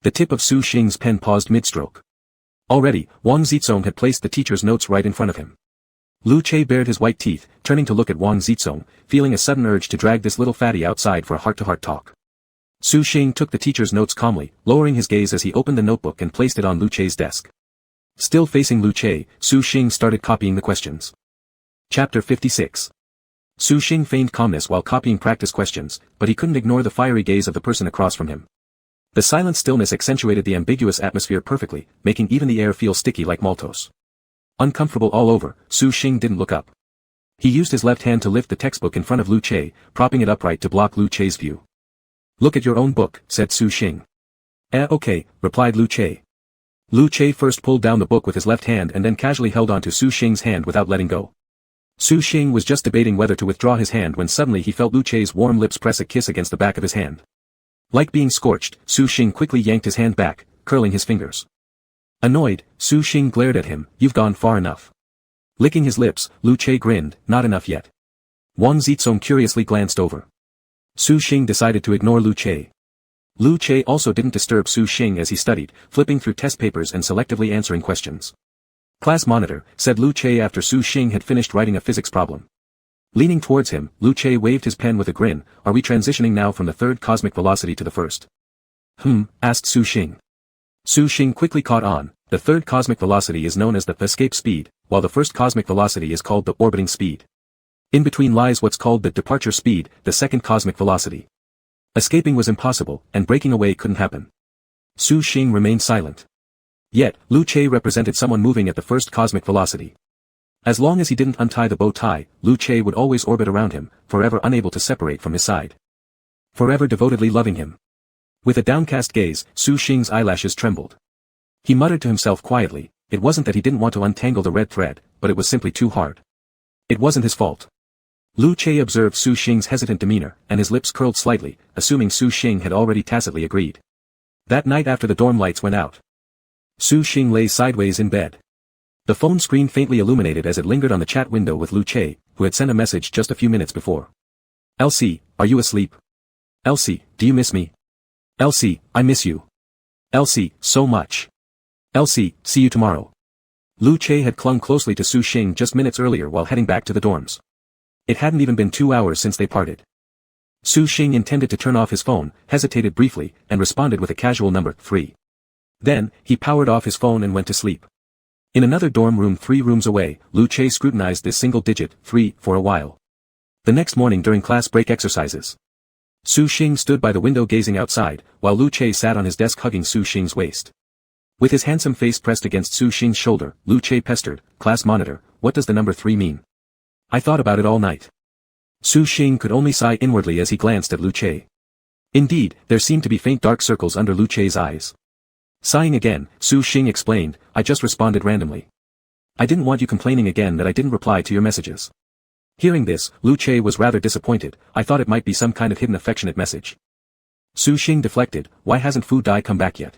The tip of Su Xing's pen paused mid-stroke. Already, Wang Zizong had placed the teacher's notes right in front of him. Lu Che bared his white teeth, turning to look at Wang Zizong, feeling a sudden urge to drag this little fatty outside for a heart-to-heart talk. Su Xing took the teacher's notes calmly, lowering his gaze as he opened the notebook and placed it on Lu Che's desk. Still facing Lu Che, Su Xing started copying the questions. Chapter 56. Su Xing feigned calmness while copying practice questions, but he couldn't ignore the fiery gaze of the person across from him. The silent stillness accentuated the ambiguous atmosphere perfectly, making even the air feel sticky like maltose. Uncomfortable all over, Su Xing didn't look up. He used his left hand to lift the textbook in front of Lu Che, propping it upright to block Lu Che's view. "Look at your own book," said Su Xing. Okay," replied Lu Che. Lu Che first pulled down the book with his left hand and then casually held onto Su Xing's hand without letting go. Su Xing was just debating whether to withdraw his hand when suddenly he felt Lu Che's warm lips press a kiss against the back of his hand. Like being scorched, Su Xing quickly yanked his hand back, curling his fingers. Annoyed, Su Xing glared at him, "You've gone far enough." Licking his lips, Lu Che grinned, "Not enough yet." Wang Zizong curiously glanced over. Su Xing decided to ignore Lu Che. Lu Che also didn't disturb Su Xing as he studied, flipping through test papers and selectively answering questions. "Class monitor," said Lu Che after Su Xing had finished writing a physics problem. Leaning towards him, Lu Che waved his pen with a grin. "Are we transitioning now from the third cosmic velocity to the first?" Asked Su Xing. Su Xing quickly caught on. The third cosmic velocity is known as the escape speed, while the first cosmic velocity is called the orbiting speed. In between lies what's called the departure speed, the second cosmic velocity. Escaping was impossible, and breaking away couldn't happen. Su Xing remained silent. Yet, Lu Che represented someone moving at the first cosmic velocity. As long as he didn't untie the bow tie, Lu Che would always orbit around him, forever unable to separate from his side. Forever devotedly loving him. With a downcast gaze, Su Xing's eyelashes trembled. He muttered to himself quietly, it wasn't that he didn't want to untangle the red thread, but it was simply too hard. It wasn't his fault. Lu Che observed Su Xing's hesitant demeanor, and his lips curled slightly, assuming Su Xing had already tacitly agreed. That night after the dorm lights went out, Su Xing lay sideways in bed. The phone screen faintly illuminated as it lingered on the chat window with Lu Che, who had sent a message just a few minutes before. "Elsie, are you asleep? Elsie, do you miss me? Elsie, I miss you. Elsie, so much. Elsie, see you tomorrow." Lu Che had clung closely to Su Xing just minutes earlier while heading back to the dorms. It hadn't even been 2 hours since they parted. Su Xing intended to turn off his phone, hesitated briefly, and responded with a casual number 3. Then, he powered off his phone and went to sleep. In another dorm room 3 rooms away, Lu Che scrutinized this single digit, 3, for a while. The next morning during class break exercises, Su Xing stood by the window gazing outside, while Lu Che sat on his desk hugging Su Xing's waist. With his handsome face pressed against Su Xing's shoulder, Lu Che pestered, "Class monitor, what does the number 3 mean? I thought about it all night." Su Xing could only sigh inwardly as he glanced at Lu Che. Indeed, there seemed to be faint dark circles under Lu Che's eyes. Sighing again, Su Xing explained, "I just responded randomly. I didn't want you complaining again that I didn't reply to your messages." Hearing this, Lu Che was rather disappointed. "I thought it might be some kind of hidden affectionate message." Su Xing deflected, "Why hasn't Fu Dai come back yet?"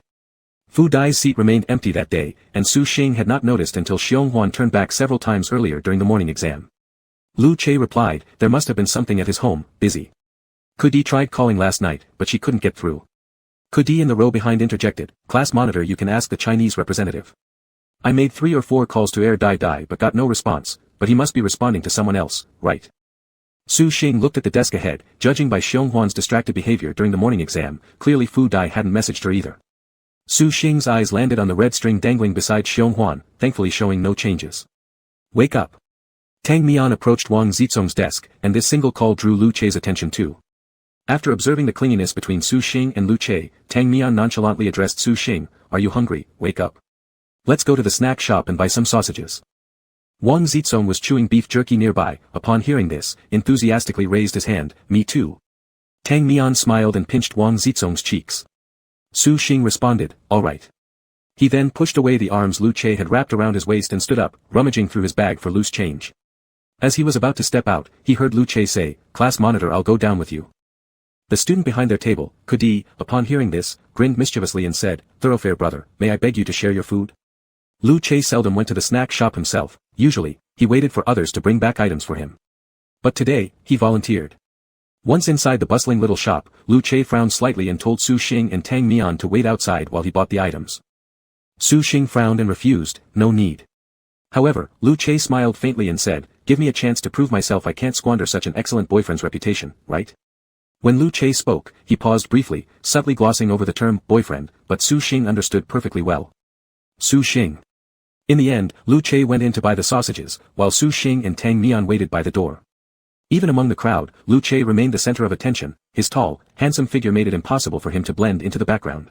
Fu Dai's seat remained empty that day, and Su Xing had not noticed until Xiong Huan turned back several times earlier during the morning exam. Lu Che replied, "There must have been something at his home, busy. Kudi tried calling last night, but she couldn't get through." Kudi in the row behind interjected, "Class monitor, you can ask the Chinese representative." I made 3 or 4 calls to air die but got no response, but he must be responding to someone else, right? Su Xing looked at the desk ahead, judging by Xionghuan's distracted behavior during the morning exam, clearly Fu Dai hadn't messaged her either. Su Xing's eyes landed on the red string dangling beside Xionghuan, thankfully showing no changes. Wake up. Tang Mian approached Wang Zizong's desk, and this single call drew Lu Che's attention too. After observing the clinginess between Su Xing and Lu Che, Tang Mian nonchalantly addressed Su Xing, "Are you hungry? Wake up. Let's go to the snack shop and buy some sausages." Wang Zizong was chewing beef jerky nearby. Upon hearing this, enthusiastically raised his hand, "Me too." Tang Mian smiled and pinched Wang Zizong's cheeks. Su Xing responded, "All right." He then pushed away the arms Lu Che had wrapped around his waist and stood up, rummaging through his bag for loose change. As he was about to step out, he heard Lu Che say, "Class monitor, I'll go down with you." The student behind their table, Kudi, upon hearing this, grinned mischievously and said, "Thoroughfare brother, may I beg you to share your food?" Lu Che seldom went to the snack shop himself. Usually, he waited for others to bring back items for him. But today, he volunteered. Once inside the bustling little shop, Lu Che frowned slightly and told Su Xing and Tang Mian to wait outside while he bought the items. Su Xing frowned and refused, "No need." However, Lu Che smiled faintly and said, "Give me a chance to prove myself. I can't squander such an excellent boyfriend's reputation, right?" When Lu Che spoke, he paused briefly, subtly glossing over the term boyfriend, but Su Xing understood perfectly well. Su Xing. In the end, Lu Che went in to buy the sausages, while Su Xing and Tang Mian waited by the door. Even among the crowd, Lu Che remained the center of attention. His tall, handsome figure made it impossible for him to blend into the background.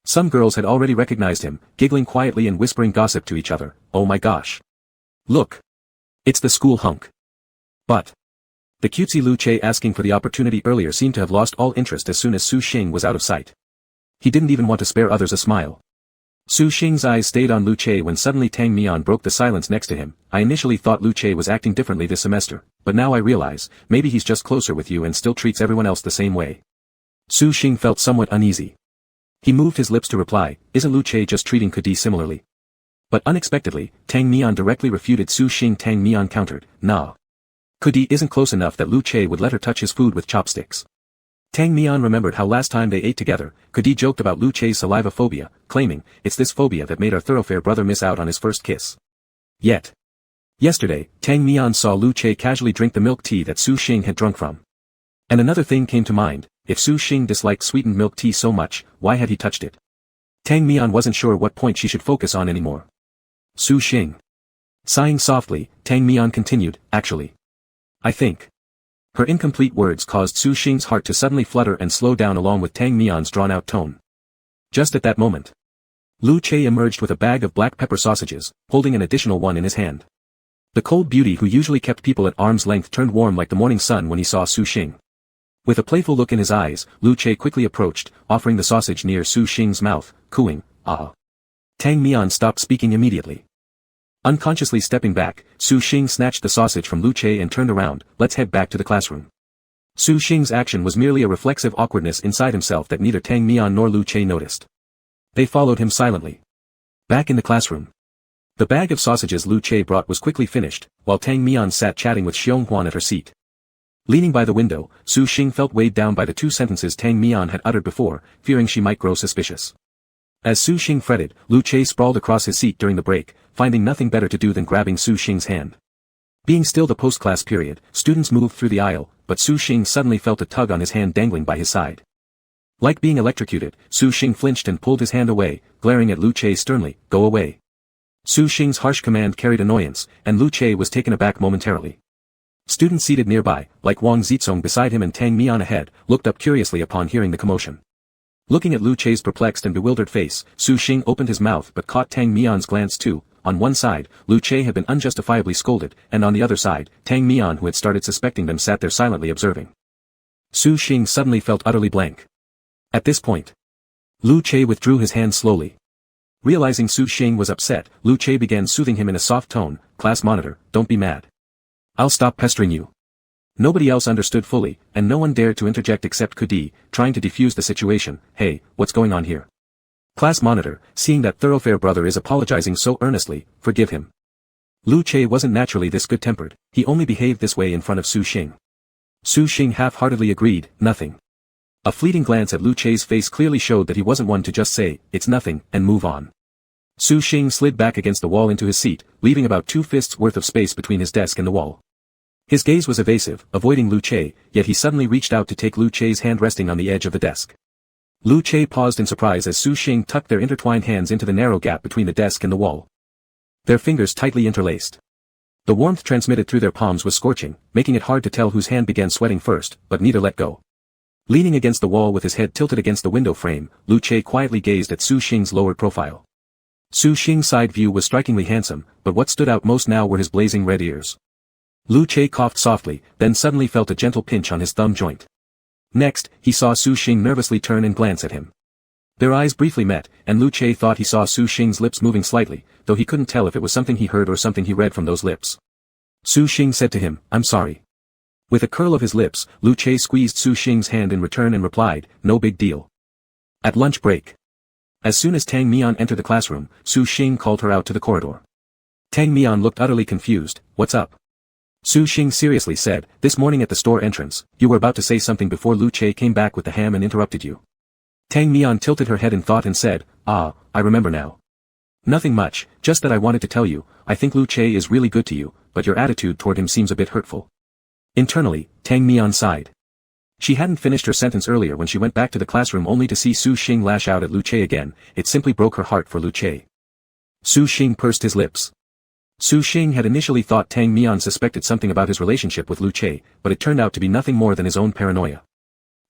Some girls had already recognized him, giggling quietly and whispering gossip to each other. "Oh my gosh. Look. It's the school hunk." But the cutesy Lu Che asking for the opportunity earlier seemed to have lost all interest as soon as Su Xing was out of sight. He didn't even want to spare others a smile. Su Xing's eyes stayed on Lu Che when suddenly Tang Mian broke the silence next to him. "I initially thought Lu Che was acting differently this semester, but now I realize, maybe he's just closer with you and still treats everyone else the same way." Su Xing felt somewhat uneasy. He moved his lips to reply, "Isn't Lu Che just treating Kudi similarly?" But unexpectedly, Tang Mian directly refuted Su Xing. Tang Mian countered, "Nah. Kudi isn't close enough that Lu Che would let her touch his food with chopsticks." Tang Mian remembered how last time they ate together, Kudi joked about Lu Che's saliva phobia, claiming, "It's this phobia that made our thoroughfare brother miss out on his first kiss." Yet, yesterday, Tang Mian saw Lu Che casually drink the milk tea that Su Xing had drunk from. And another thing came to mind, if Su Xing disliked sweetened milk tea so much, why had he touched it? Tang Mian wasn't sure what point she should focus on anymore. Su Xing. Sighing softly, Tang Mian continued, "Actually, I think." Her incomplete words caused Su Xing's heart to suddenly flutter and slow down along with Tang Mian's drawn-out tone. Just at that moment, Lu Che emerged with a bag of black pepper sausages, holding an additional one in his hand. The cold beauty who usually kept people at arm's length turned warm like the morning sun when he saw Su Xing. With a playful look in his eyes, Lu Che quickly approached, offering the sausage near Su Xing's mouth, cooing, "Ah." Tang Mian stopped speaking immediately. Unconsciously stepping back, Su Xing snatched the sausage from Lu Che and turned around, "Let's head back to the classroom." Su Xing's action was merely a reflexive awkwardness inside himself that neither Tang Mian nor Lu Che noticed. They followed him silently. Back in the classroom, the bag of sausages Lu Che brought was quickly finished, while Tang Mian sat chatting with Xionghuan at her seat. Leaning by the window, Su Xing felt weighed down by the 2 sentences Tang Mian had uttered before, fearing she might grow suspicious. As Su Xing fretted, Lu Che sprawled across his seat during the break, finding nothing better to do than grabbing Su Xing's hand. Being still the post-class period, students moved through the aisle, but Su Xing suddenly felt a tug on his hand dangling by his side. Like being electrocuted, Su Xing flinched and pulled his hand away, glaring at Lu Che sternly, "Go away." Su Xing's harsh command carried annoyance, and Lu Che was taken aback momentarily. Students seated nearby, like Wang Zizong beside him and Tang Mian ahead, looked up curiously upon hearing the commotion. Looking at Lu Che's perplexed and bewildered face, Su Xing opened his mouth but caught Tang Mian's glance too. On one side, Lu Che had been unjustifiably scolded, and on the other side, Tang Mian who had started suspecting them sat there silently observing. Su Xing suddenly felt utterly blank. At this point, Lu Che withdrew his hand slowly. Realizing Su Xing was upset, Lu Che began soothing him in a soft tone, "Class monitor, don't be mad. I'll stop pestering you." Nobody else understood fully, and no one dared to interject except Kudi, trying to defuse the situation. "Hey, what's going on here?" Class monitor, seeing that thoroughfare brother is apologizing so earnestly, "Forgive him." Lu Che wasn't naturally this good-tempered, he only behaved this way in front of Su Xing. Su Xing half-heartedly agreed, "Nothing." A fleeting glance at Lu Che's face clearly showed that he wasn't one to just say, "It's nothing," and move on. Su Xing slid back against the wall into his seat, leaving about 2 fists worth of space between his desk and the wall. His gaze was evasive, avoiding Lu Che, yet he suddenly reached out to take Lu Che's hand resting on the edge of the desk. Lu Che paused in surprise as Su Xing tucked their intertwined hands into the narrow gap between the desk and the wall. Their fingers tightly interlaced. The warmth transmitted through their palms was scorching, making it hard to tell whose hand began sweating first, but neither let go. Leaning against the wall with his head tilted against the window frame, Lu Che quietly gazed at Su Xing's lowered profile. Su Xing's side view was strikingly handsome, but what stood out most now were his blazing red ears. Lu Che coughed softly, then suddenly felt a gentle pinch on his thumb joint. Next, he saw Su Xing nervously turn and glance at him. Their eyes briefly met, and Lu Che thought he saw Su Xing's lips moving slightly, though he couldn't tell if it was something he heard or something he read from those lips. Su Xing said to him, "I'm sorry." With a curl of his lips, Lu Che squeezed Su Xing's hand in return and replied, "No big deal." At lunch break. As soon as Tang Mian entered the classroom, Su Xing called her out to the corridor. Tang Mian looked utterly confused. "What's up?" Su Xing seriously said, "This morning at the store entrance, you were about to say something before Lu Che came back with the ham and interrupted you." Tang Mian tilted her head in thought and said, "Ah, I remember now. Nothing much, just that I wanted to tell you, I think Lu Che is really good to you, but your attitude toward him seems a bit hurtful." Internally, Tang Mian sighed. She hadn't finished her sentence earlier when she went back to the classroom only to see Su Xing lash out at Lu Che again. It simply broke her heart for Lu Che. Su Xing pursed his lips. Su Xing had initially thought Tang Mian suspected something about his relationship with Lu Che, but it turned out to be nothing more than his own paranoia.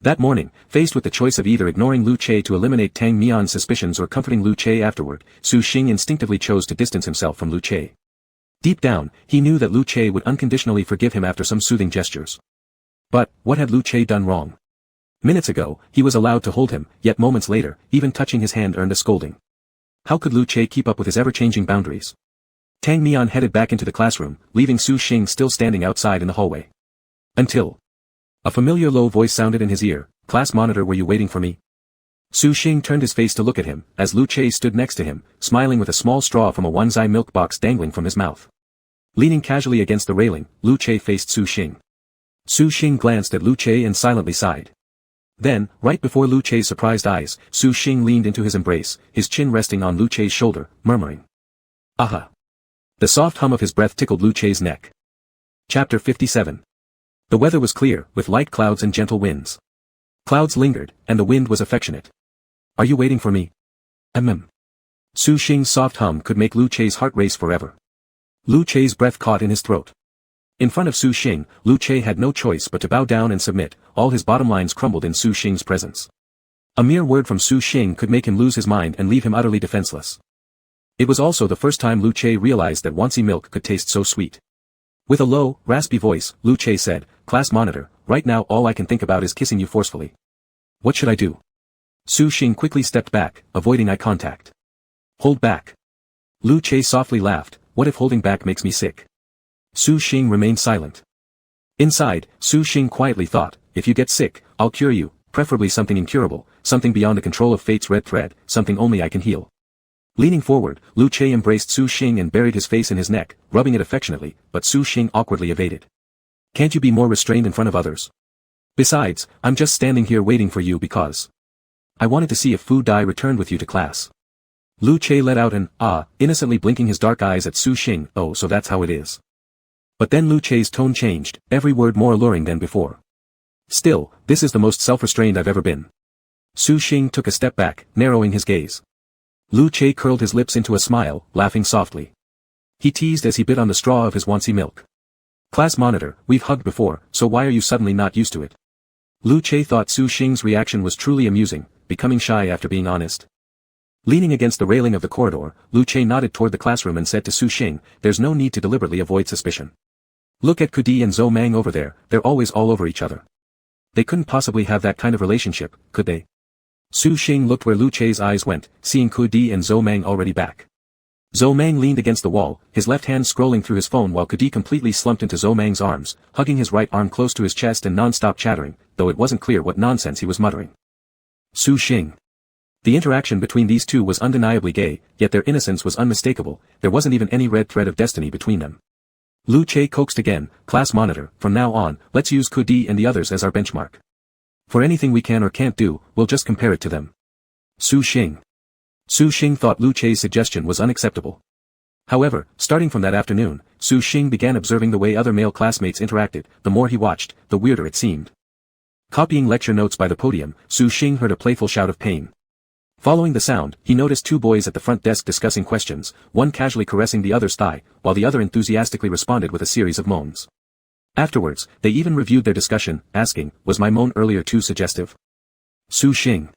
That morning, faced with the choice of either ignoring Lu Che to eliminate Tang Mian's suspicions or comforting Lu Che afterward, Su Xing instinctively chose to distance himself from Lu Che. Deep down, he knew that Lu Che would unconditionally forgive him after some soothing gestures. But, what had Lu Che done wrong? Minutes ago, he was allowed to hold him, yet moments later, even touching his hand earned a scolding. How could Lu Che keep up with his ever-changing boundaries? Tang Mian headed back into the classroom, leaving Su Xing still standing outside in the hallway. Until a familiar low voice sounded in his ear, "Class monitor, were you waiting for me?" Su Xing turned his face to look at him, as Lu Che stood next to him, smiling with a small straw from a Wanzai milk box dangling from his mouth. Leaning casually against the railing, Lu Che faced Su Xing. Su Xing glanced at Lu Che and silently sighed. Then, right before Lu Che's surprised eyes, Su Xing leaned into his embrace, his chin resting on Lu Che's shoulder, murmuring, "Aha." The soft hum of his breath tickled Lu Che's neck. Chapter 57. The weather was clear, with light clouds and gentle winds. Clouds lingered, and the wind was affectionate. "Are you waiting for me?" Su Xing's soft hum could make Lu Che's heart race forever. Lu Che's breath caught in his throat. In front of Su Xing, Lu Che had no choice but to bow down and submit. All his bottom lines crumbled in Su Xing's presence. A mere word from Su Xing could make him lose his mind and leave him utterly defenseless. It was also the first time Lu Che realized that Wansi milk could taste so sweet. With a low, raspy voice, Lu Che said, "Class monitor, right now all I can think about is kissing you forcefully. What should I do?" Su Xing quickly stepped back, avoiding eye contact. "Hold back." Lu Che softly laughed, "What if holding back makes me sick?" Su Xing remained silent. Inside, Su Xing quietly thought, "If you get sick, I'll cure you, preferably something incurable, something beyond the control of fate's red thread, something only I can heal." Leaning forward, Lu Che embraced Su Xing and buried his face in his neck, rubbing it affectionately, but Su Xing awkwardly evaded. "Can't you be more restrained in front of others? Besides, I'm just standing here waiting for you because I wanted to see if Fu Dai returned with you to class." Lu Che let out an "ah," innocently blinking his dark eyes at Su Xing. "Oh, so that's how it is." But then Lu Che's tone changed, every word more alluring than before. "Still, this is the most self-restrained I've ever been." Su Xing took a step back, narrowing his gaze. Lu Che curled his lips into a smile, laughing softly. He teased as he bit on the straw of his Wansi milk. "Class monitor, we've hugged before, so why are you suddenly not used to it?" Lu Che thought Su Xing's reaction was truly amusing, becoming shy after being honest. Leaning against the railing of the corridor, Lu Che nodded toward the classroom and said to Su Xing, "There's no need to deliberately avoid suspicion. Look at Kudi and Zhou Mang over there, they're always all over each other. They couldn't possibly have that kind of relationship, could they?" Su Xing looked where Lu Che's eyes went, seeing Kudi and Zhou Mang already back. Zhou Mang leaned against the wall, his left hand scrolling through his phone while Kudi completely slumped into Zhou Mang's arms, hugging his right arm close to his chest and non-stop chattering, though it wasn't clear what nonsense he was muttering. Su Xing. The interaction between these two was undeniably gay, yet their innocence was unmistakable, there wasn't even any red thread of destiny between them. Lu Che coaxed again, "Class monitor, from now on, let's use Kudi and the others as our benchmark. For anything we can or can't do, we'll just compare it to them." Su Xing. Su Xing thought Lu Chei's suggestion was unacceptable. However, starting from that afternoon, Su Xing began observing the way other male classmates interacted. The more he watched, the weirder it seemed. Copying lecture notes by the podium, Su Xing heard a playful shout of pain. Following the sound, he noticed two boys at the front desk discussing questions, one casually caressing the other's thigh, while the other enthusiastically responded with a series of moans. Afterwards, they even reviewed their discussion, asking, "Was my moan earlier too suggestive?" Su Xing.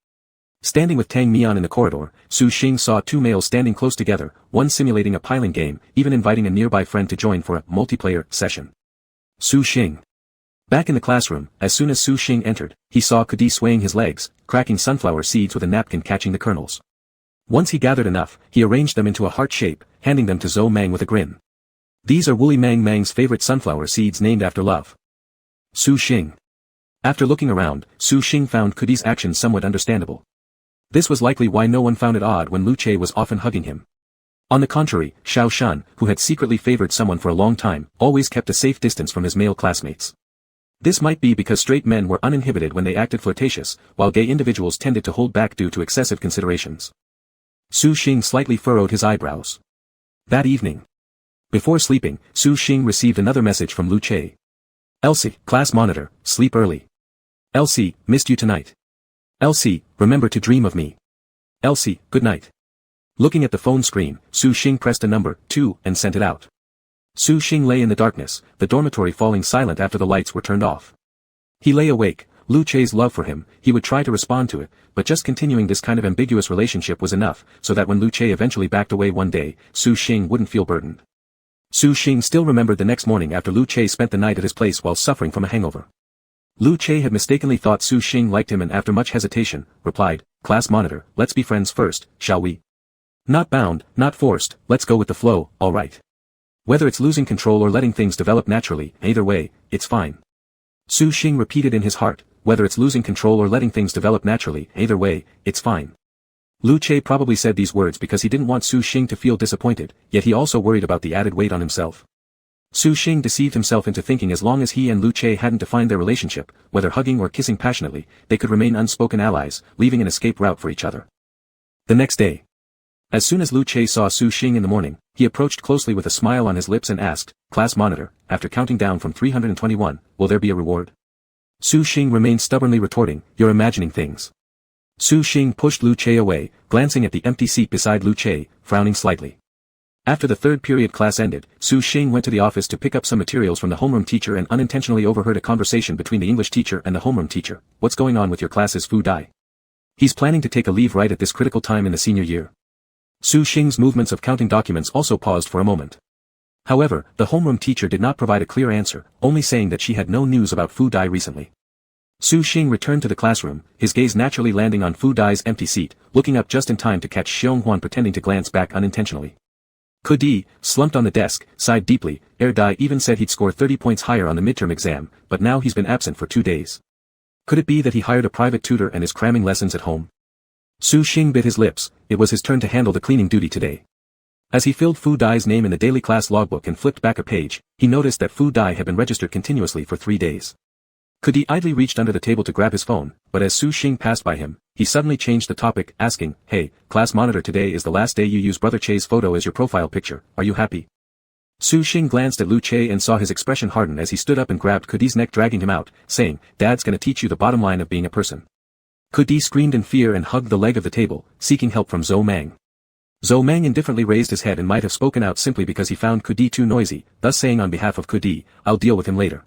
Standing with Tang Mian in the corridor, Su Xing saw two males standing close together, one simulating a piling game, even inviting a nearby friend to join for a multiplayer session. Su Xing. Back in the classroom, as soon as Su Xing entered, he saw Kudi swaying his legs, cracking sunflower seeds with a napkin catching the kernels. Once he gathered enough, he arranged them into a heart shape, handing them to Zhou Mang with a grin. These are Wuli Mang Mang's favorite sunflower seeds named after love. Su Xing. After looking around, Su Xing found Kudi's actions somewhat understandable. This was likely why no one found it odd when Lu Che was often hugging him. On the contrary, Xiao Shan, who had secretly favored someone for a long time, always kept a safe distance from his male classmates. This might be because straight men were uninhibited when they acted flirtatious, while gay individuals tended to hold back due to excessive considerations. Su Xing slightly furrowed his eyebrows. That evening. Before sleeping, Su Xing received another message from Lu Che. "Elsie, class monitor, sleep early. Elsie, missed you tonight. Elsie, remember to dream of me. Elsie, good night." Looking at the phone screen, Su Xing pressed a number, 2, and sent it out. Su Xing lay in the darkness, the dormitory falling silent after the lights were turned off. He lay awake. Lu Che's love for him, he would try to respond to it, but just continuing this kind of ambiguous relationship was enough, so that when Lu Che eventually backed away one day, Su Xing wouldn't feel burdened. Su Xing still remembered the next morning after Lu Che spent the night at his place while suffering from a hangover. Lu Che had mistakenly thought Su Xing liked him and after much hesitation, replied, "Class monitor, let's be friends first, shall we? Not bound, not forced, let's go with the flow, alright. Whether it's losing control or letting things develop naturally, either way, it's fine." Su Xing repeated in his heart, "Whether it's losing control or letting things develop naturally, either way, it's fine." Lu Che probably said these words because he didn't want Su Xing to feel disappointed, yet he also worried about the added weight on himself. Su Xing deceived himself into thinking as long as he and Lu Che hadn't defined their relationship, whether hugging or kissing passionately, they could remain unspoken allies, leaving an escape route for each other. The next day. As soon as Lu Che saw Su Xing in the morning, he approached closely with a smile on his lips and asked, "Class monitor, after counting down from 321, will there be a reward?" Su Xing remained stubbornly retorting, "You're imagining things." Su Xing pushed Lu Che away, glancing at the empty seat beside Lu Che, frowning slightly. After the third period class ended, Su Xing went to the office to pick up some materials from the homeroom teacher and unintentionally overheard a conversation between the English teacher and the homeroom teacher. "What's going on with your class's Fu Dai? He's planning to take a leave right at this critical time in the senior year." Su Xing's movements of counting documents also paused for a moment. However, the homeroom teacher did not provide a clear answer, only saying that she had no news about Fu Dai recently. Su Xing returned to the classroom, his gaze naturally landing on Fu Dai's empty seat, looking up just in time to catch Xiong Huan pretending to glance back unintentionally. Kudi, slumped on the desk, sighed deeply. Dai even said he'd score 30 points higher on the midterm exam, but now he's been absent for 2 days. Could it be that he hired a private tutor and is cramming lessons at home? Su Xing bit his lips. It was his turn to handle the cleaning duty today. As he filled Fu Dai's name in the daily class logbook and flipped back a page, he noticed that Fu Dai had been registered continuously for 3 days. Kudi idly reached under the table to grab his phone, but as Su Xing passed by him, he suddenly changed the topic, asking, "Hey, class monitor, today is the last day you use Brother Che's photo as your profile picture, are you happy?" Su Xing glanced at Lu Che and saw his expression harden as he stood up and grabbed Kudi's neck, dragging him out, saying, "Dad's gonna teach you the bottom line of being a person." Kudi screamed in fear and hugged the leg of the table, seeking help from Zhou Mang. Zhou Mang indifferently raised his head and might have spoken out simply because he found Kudi too noisy, thus saying on behalf of Kudi, "I'll deal with him later."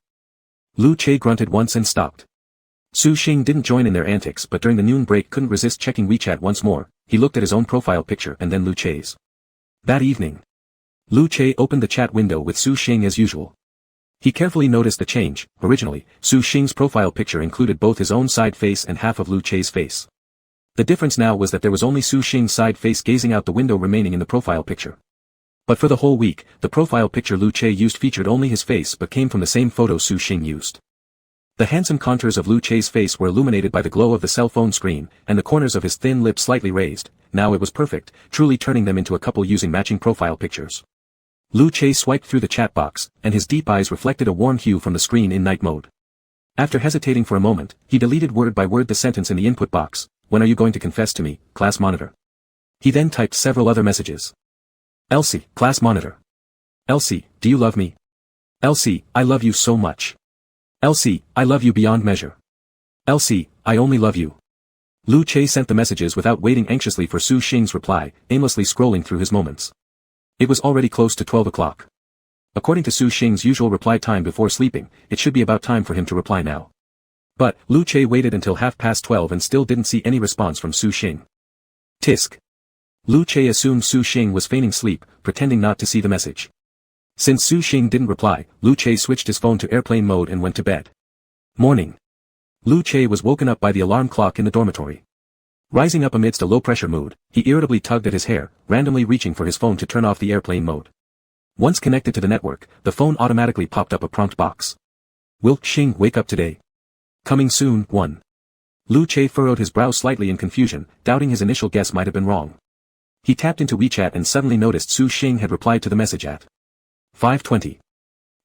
Lu Che grunted once and stopped. Su Xing didn't join in their antics but during the noon break couldn't resist checking WeChat once more. He looked at his own profile picture and then Lu Che's. That evening. Lu Che opened the chat window with Su Xing as usual. He carefully noticed the change. Originally, Su Xing's profile picture included both his own side face and half of Lu Che's face. The difference now was that there was only Su Xing's side face gazing out the window remaining in the profile picture. But for the whole week, the profile picture Lu Che used featured only his face but came from the same photo Su Xing used. The handsome contours of Lu Che's face were illuminated by the glow of the cell phone screen, and the corners of his thin lips slightly raised. Now it was perfect, truly turning them into a couple using matching profile pictures. Lu Che swiped through the chat box, and his deep eyes reflected a warm hue from the screen in night mode. After hesitating for a moment, he deleted word by word the sentence in the input box, "When are you going to confess to me, class monitor?" He then typed several other messages. Elsie, class monitor. Elsie, do you love me? Elsie, I love you so much. Elsie, I love you beyond measure. Elsie, I only love you. Lu Che sent the messages without waiting anxiously for Su Xing's reply, aimlessly scrolling through his moments. It was already close to 12 o'clock. According to Su Xing's usual reply time before sleeping, it should be about time for him to reply now. But, Lu Che waited until 12:30 and still didn't see any response from Su Xing. Tisk. Lu Che assumed Su Xing was feigning sleep, pretending not to see the message. Since Su Xing didn't reply, Lu Che switched his phone to airplane mode and went to bed. Morning. Lu Che was woken up by the alarm clock in the dormitory. Rising up amidst a low-pressure mood, he irritably tugged at his hair, randomly reaching for his phone to turn off the airplane mode. Once connected to the network, the phone automatically popped up a prompt box. Will Xing wake up today? Coming soon, 1. Lu Che furrowed his brow slightly in confusion, doubting his initial guess might have been wrong. He tapped into WeChat and suddenly noticed Su Xing had replied to the message at 5:20.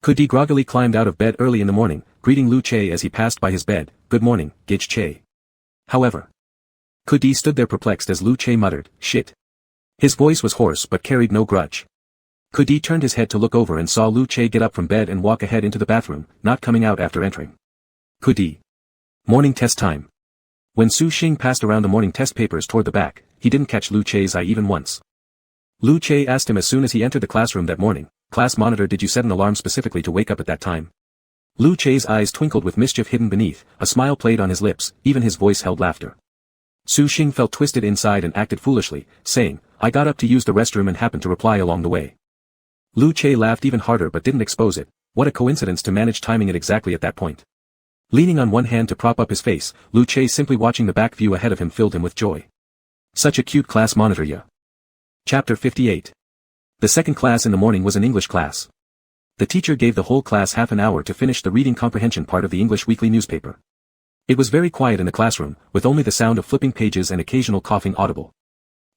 Kudi groggily climbed out of bed early in the morning, greeting Lu Che as he passed by his bed. Good morning, Gage Che. However, Kudi stood there perplexed as Lu Che muttered, shit. His voice was hoarse but carried no grudge. Kudi turned his head to look over and saw Lu Che get up from bed and walk ahead into the bathroom, not coming out after entering. Kudi. Morning test time. When Su Xing passed around the morning test papers toward the back, he didn't catch Lu Che's eye even once. Lu Che asked him as soon as he entered the classroom that morning, class monitor, did you set an alarm specifically to wake up at that time? Lu Che's eyes twinkled with mischief hidden beneath, a smile played on his lips, even his voice held laughter. Su Xing felt twisted inside and acted foolishly, saying, I got up to use the restroom and happened to reply along the way. Lu Che laughed even harder but didn't expose it. What a coincidence to manage timing it exactly at that point. Leaning on one hand to prop up his face, Lu Che simply watching the back view ahead of him filled him with joy. Such a cute class monitor, yeah. Chapter 58. The second class in the morning was an English class. The teacher gave the whole class half an hour to finish the reading comprehension part of the English weekly newspaper. It was very quiet in the classroom, with only the sound of flipping pages and occasional coughing audible.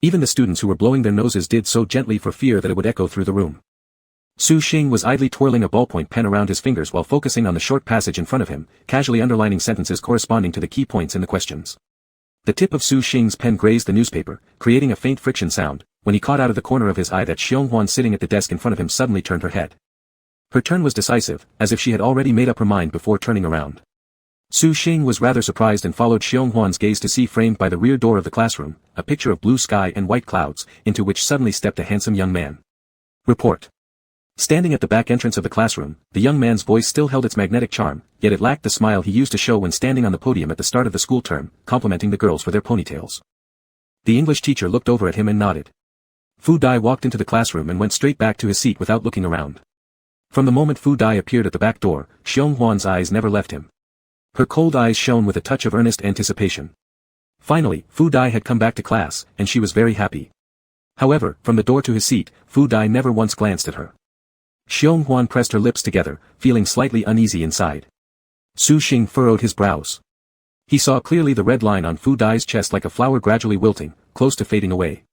Even the students who were blowing their noses did so gently for fear that it would echo through the room. Su Xing was idly twirling a ballpoint pen around his fingers while focusing on the short passage in front of him, casually underlining sentences corresponding to the key points in the questions. The tip of Su Xing's pen grazed the newspaper, creating a faint friction sound, when he caught out of the corner of his eye that Xionghuan sitting at the desk in front of him suddenly turned her head. Her turn was decisive, as if she had already made up her mind before turning around. Su Xing was rather surprised and followed Xionghuan's gaze to see framed by the rear door of the classroom, a picture of blue sky and white clouds, into which suddenly stepped a handsome young man. Report. Standing at the back entrance of the classroom, the young man's voice still held its magnetic charm, yet it lacked the smile he used to show when standing on the podium at the start of the school term, complimenting the girls for their ponytails. The English teacher looked over at him and nodded. Fu Dai walked into the classroom and went straight back to his seat without looking around. From the moment Fu Dai appeared at the back door, Xionghuan's eyes never left him. Her cold eyes shone with a touch of earnest anticipation. Finally, Fu Dai had come back to class, and she was very happy. However, from the door to his seat, Fu Dai never once glanced at her. Xionghuan pressed her lips together, feeling slightly uneasy inside. Su Xing furrowed his brows. He saw clearly the red line on Fu Dai's chest like a flower gradually wilting, close to fading away.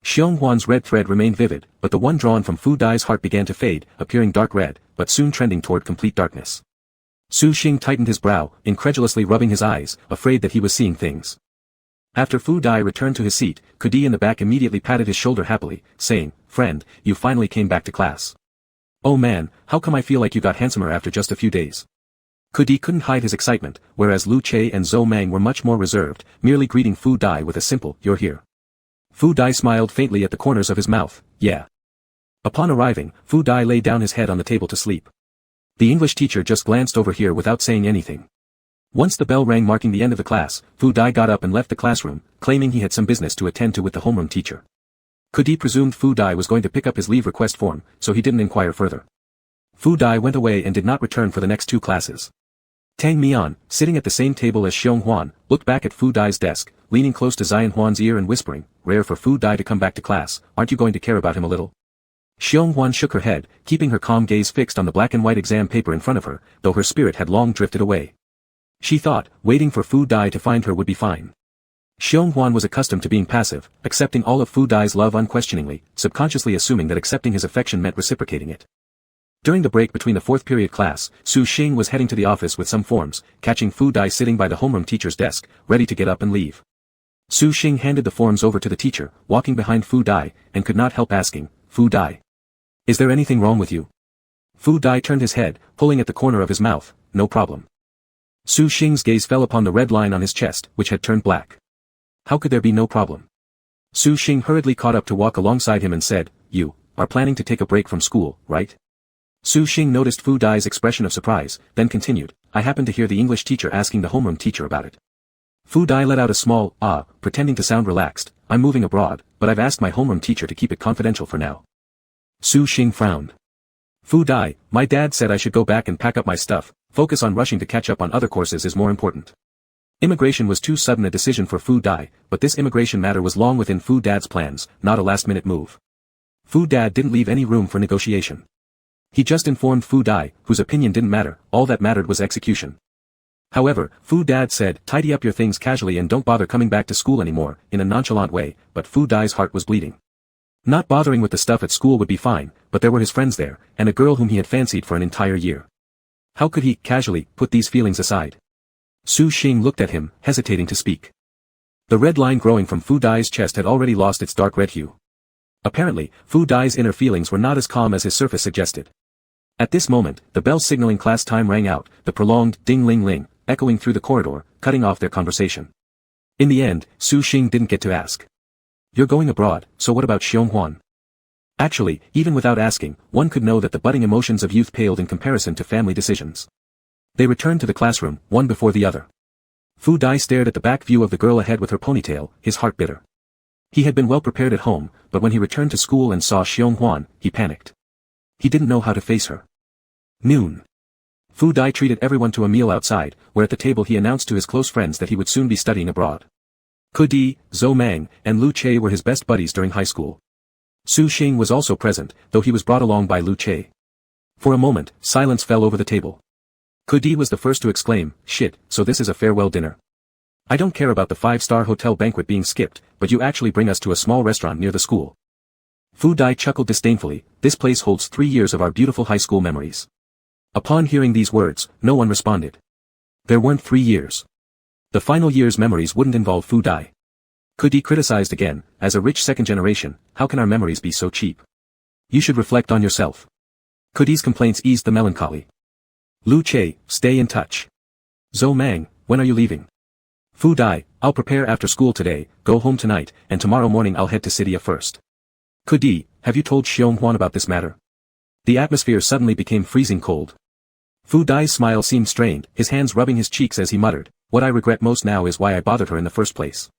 Xionghuan's red thread remained vivid, but the one drawn from Fu Dai's heart began to fade, appearing dark red, but soon trending toward complete darkness. Su Xing tightened his brow, incredulously rubbing his eyes, afraid that he was seeing things. After Fu Dai returned to his seat, Kudi in the back immediately patted his shoulder happily, saying, Friend, you finally came back to class. Oh man, how come I feel like you got handsomer after just a few days? Kudi couldn't hide his excitement, whereas Lu Che and Zhou Mang were much more reserved, merely greeting Fu Dai with a simple, you're here. Fu Dai smiled faintly at the corners of his mouth, yeah. Upon arriving, Fu Dai lay down his head on the table to sleep. The English teacher just glanced over here without saying anything. Once the bell rang marking the end of the class, Fu Dai got up and left the classroom, claiming he had some business to attend to with the homeroom teacher. Kudi presumed Fu Dai was going to pick up his leave request form, so he didn't inquire further. Fu Dai went away and did not return for the next two classes. Tang Mian, sitting at the same table as Xionghuan, looked back at Fu Dai's desk, leaning close to Zion Huan's ear and whispering, rare for Fu Dai to come back to class, aren't you going to care about him a little? Xionghuan shook her head, keeping her calm gaze fixed on the black and white exam paper in front of her, though her spirit had long drifted away. She thought, waiting for Fu Dai to find her would be fine. Xionghuan was accustomed to being passive, accepting all of Fu Dai's love unquestioningly, subconsciously assuming that accepting his affection meant reciprocating it. During the break between the fourth period class, Su Xing was heading to the office with some forms, catching Fu Dai sitting by the homeroom teacher's desk, ready to get up and leave. Su Xing handed the forms over to the teacher, walking behind Fu Dai, and could not help asking, Fu Dai, is there anything wrong with you? Fu Dai turned his head, pulling at the corner of his mouth, no problem. Su Xing's gaze fell upon the red line on his chest, which had turned black. How could there be no problem? Su Xing hurriedly caught up to walk alongside him and said, you are planning to take a break from school, right? Su Xing noticed Fu Dai's expression of surprise, then continued, I happened to hear the English teacher asking the homeroom teacher about it. Fu Dai let out a small, pretending to sound relaxed, I'm moving abroad, but I've asked my homeroom teacher to keep it confidential for now. Su Xing frowned. Fu Dai, my dad said I should go back and pack up my stuff, focus on rushing to catch up on other courses is more important. Immigration was too sudden a decision for Fu Dai, but this immigration matter was long within Fu Dad's plans, not a last-minute move. Fu Dad didn't leave any room for negotiation. He just informed Fu Dai, whose opinion didn't matter, all that mattered was execution. However, Fu Dad said, tidy up your things casually and don't bother coming back to school anymore, in a nonchalant way, but Fu Dai's heart was bleeding. Not bothering with the stuff at school would be fine, but there were his friends there, and a girl whom he had fancied for an entire year. How could he, casually, put these feelings aside? Su Xing looked at him, hesitating to speak. The red line growing from Fu Dai's chest had already lost its dark red hue. Apparently, Fu Dai's inner feelings were not as calm as his surface suggested. At this moment, the bell signaling class time rang out, the prolonged ding-ling-ling, echoing through the corridor, cutting off their conversation. In the end, Su Xing didn't get to ask. You're going abroad, so what about Xionghuan? Actually, even without asking, one could know that the budding emotions of youth paled in comparison to family decisions. They returned to the classroom, one before the other. Fu Dai stared at the back view of the girl ahead with her ponytail, his heart bitter. He had been well prepared at home, but when he returned to school and saw Xionghuan, he panicked. He didn't know how to face her. Noon. Fu Dai treated everyone to a meal outside, where at the table he announced to his close friends that he would soon be studying abroad. Ku Di, Zhou Mang, and Lu Che were his best buddies during high school. Su Xing was also present, though he was brought along by Lu Che. For a moment, silence fell over the table. Ku Di was the first to exclaim, shit, so this is a farewell dinner. I don't care about the 5-star hotel banquet being skipped, but you actually bring us to a small restaurant near the school. Fu Dai chuckled disdainfully, this place holds 3 years of our beautiful high school memories. Upon hearing these words, no one responded. There weren't 3 years. The final year's memories wouldn't involve Fu Dai. Ku Di criticized again, as a rich second generation, how can our memories be so cheap? You should reflect on yourself. Ku Di's complaints eased the melancholy. Lu Che, stay in touch. Zhou Mang, when are you leaving? Fu Dai, I'll prepare after school today, go home tonight, and tomorrow morning I'll head to Sidia first. Ku Di, have you told Xionghuan about this matter? The atmosphere suddenly became freezing cold. Fu Dai's smile seemed strained, his hands rubbing his cheeks as he muttered, what I regret most now is why I bothered her in the first place.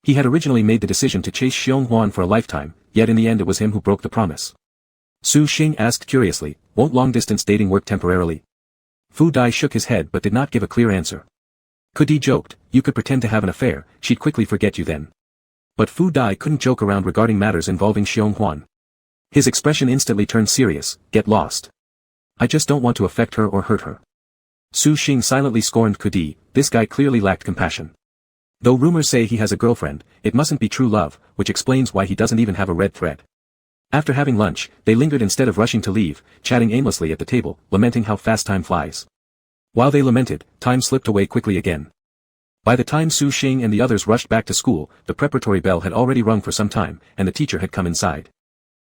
He had originally made the decision to chase Xionghuan for a lifetime, yet in the end it was him who broke the promise. Su Xing asked curiously, won't long-distance dating work temporarily? Fu Dai shook his head but did not give a clear answer. Ku Di joked, you could pretend to have an affair, she'd quickly forget you then. But Fu Dai couldn't joke around regarding matters involving Xionghuan. His expression instantly turned serious, get lost. I just don't want to affect her or hurt her. Su Xing silently scorned Ku Di, this guy clearly lacked compassion. Though rumors say he has a girlfriend, it mustn't be true love, which explains why he doesn't even have a red thread. After having lunch, they lingered instead of rushing to leave, chatting aimlessly at the table, lamenting how fast time flies. While they lamented, time slipped away quickly again. By the time Su Xing and the others rushed back to school, the preparatory bell had already rung for some time, and the teacher had come inside.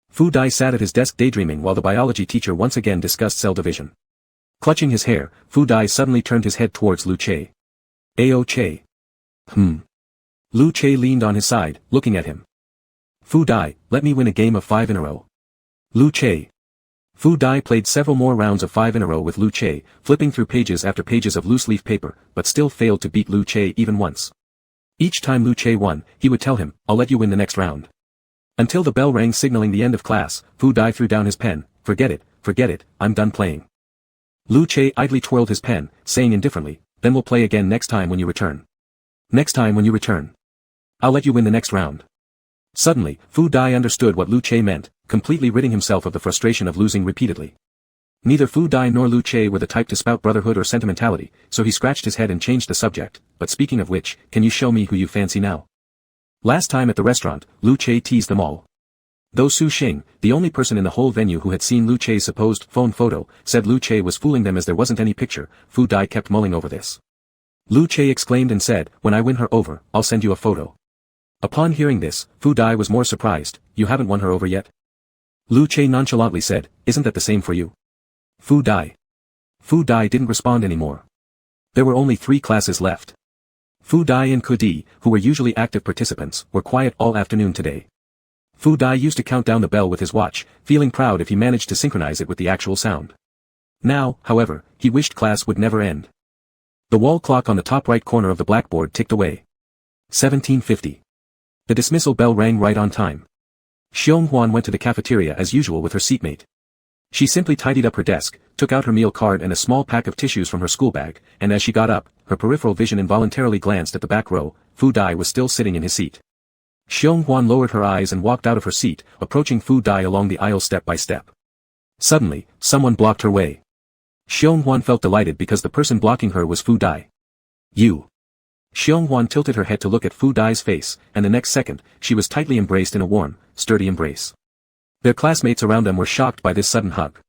Fu Dai sat at his desk daydreaming while the biology teacher once again discussed cell division. Clutching his hair, Fu Dai suddenly turned his head towards Lu Che. Ao Che. Lu Che leaned on his side, looking at him. Fu Dai, let me win a game of 5 in a row. Lu Che. Fu Dai played several more rounds of 5 in a row with Lu Che, flipping through pages after pages of loose-leaf paper, but still failed to beat Lu Che even once. Each time Lu Che won, he would tell him, I'll let you win the next round. Until the bell rang signaling the end of class, Fu Dai threw down his pen, forget it, I'm done playing. Lu Che idly twirled his pen, saying indifferently, then we'll play again next time when you return. Next time when you return. I'll let you win the next round. Suddenly, Fu Dai understood what Lu Che meant, completely ridding himself of the frustration of losing repeatedly. Neither Fu Dai nor Lu Che were the type to spout brotherhood or sentimentality, so he scratched his head and changed the subject, but speaking of which, can you show me who you fancy now? Last time at the restaurant, Lu Che teased them all. Though Su Xing, the only person in the whole venue who had seen Lu Che's supposed phone photo, said Lu Che was fooling them as there wasn't any picture, Fu Dai kept mulling over this. Lu Che exclaimed and said, when I win her over, I'll send you a photo. Upon hearing this, Fu Dai was more surprised. You haven't won her over yet? Lu Che nonchalantly said, isn't that the same for you? Fu Dai. Fu Dai didn't respond anymore. There were only 3 classes left. Fu Dai and Ku Di, who were usually active participants, were quiet all afternoon today. Fu Dai used to count down the bell with his watch, feeling proud if he managed to synchronize it with the actual sound. Now, however, he wished class would never end. The wall clock on the top right corner of the blackboard ticked away. 17:50. The dismissal bell rang right on time. Xiong Huan went to the cafeteria as usual with her seatmate. She simply tidied up her desk, took out her meal card and a small pack of tissues from her school bag, and as she got up, her peripheral vision involuntarily glanced at the back row. Fu Dai was still sitting in his seat. Xiong Huan lowered her eyes and walked out of her seat, approaching Fu Dai along the aisle step by step. Suddenly, someone blocked her way. Xiong Huan felt delighted because the person blocking her was Fu Dai. You. Xiong Huan tilted her head to look at Fu Dai's face, and the next second, she was tightly embraced in a warm, sturdy embrace. Their classmates around them were shocked by this sudden hug.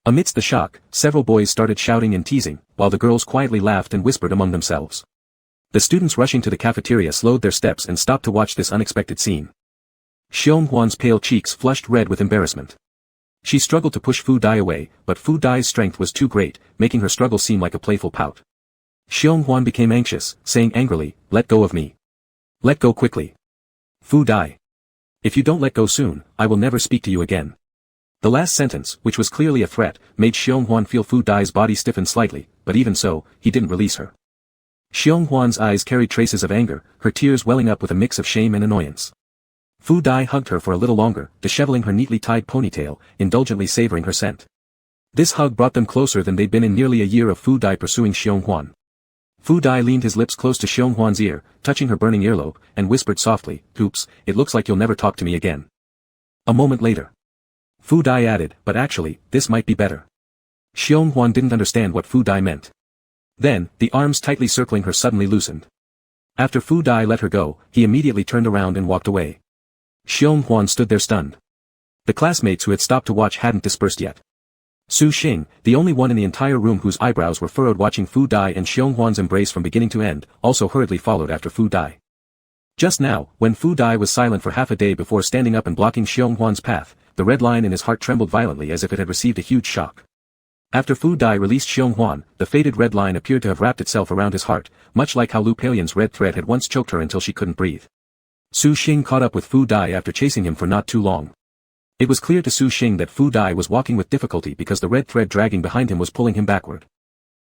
Amidst the shock, several boys started shouting and teasing, while the girls quietly laughed and whispered among themselves. The students rushing to the cafeteria slowed their steps and stopped to watch this unexpected scene. Xiong Huan's pale cheeks flushed red with embarrassment. She struggled to push Fu Dai away, but Fu Dai's strength was too great, making her struggle seem like a playful pout. Xiong Huan became anxious, saying angrily, "Let go of me. Let go quickly. Fu Dai. If you don't let go soon, I will never speak to you again." The last sentence, which was clearly a threat, made Xiong Huan feel Fu Dai's body stiffen slightly, but even so, he didn't release her. Xiong Huan's eyes carried traces of anger, her tears welling up with a mix of shame and annoyance. Fu Dai hugged her for a little longer, disheveling her neatly tied ponytail, indulgently savoring her scent. This hug brought them closer than they'd been in nearly a year of Fu Dai pursuing Xiong Huan. Fu Dai leaned his lips close to Xiong Huan's ear, touching her burning earlobe, and whispered softly, "Oops, it looks like you'll never talk to me again." A moment later, Fu Dai added, "But actually, this might be better." Xiong Huan didn't understand what Fu Dai meant. Then, the arms tightly circling her suddenly loosened. After Fu Dai let her go, he immediately turned around and walked away. Xiong Huan stood there stunned. The classmates who had stopped to watch hadn't dispersed yet. Su Xing, the only one in the entire room whose eyebrows were furrowed watching Fu Dai and Xiong Huan's embrace from beginning to end, also hurriedly followed after Fu Dai. Just now, when Fu Dai was silent for half a day before standing up and blocking Xiong Huan's path, the red line in his heart trembled violently as if it had received a huge shock. After Fu Dai released Xiong Huan, the faded red line appeared to have wrapped itself around his heart, much like how Lu Palian's red thread had once choked her until she couldn't breathe. Su Xing caught up with Fu Dai after chasing him for not too long. It was clear to Su Xing that Fu Dai was walking with difficulty because the red thread dragging behind him was pulling him backward.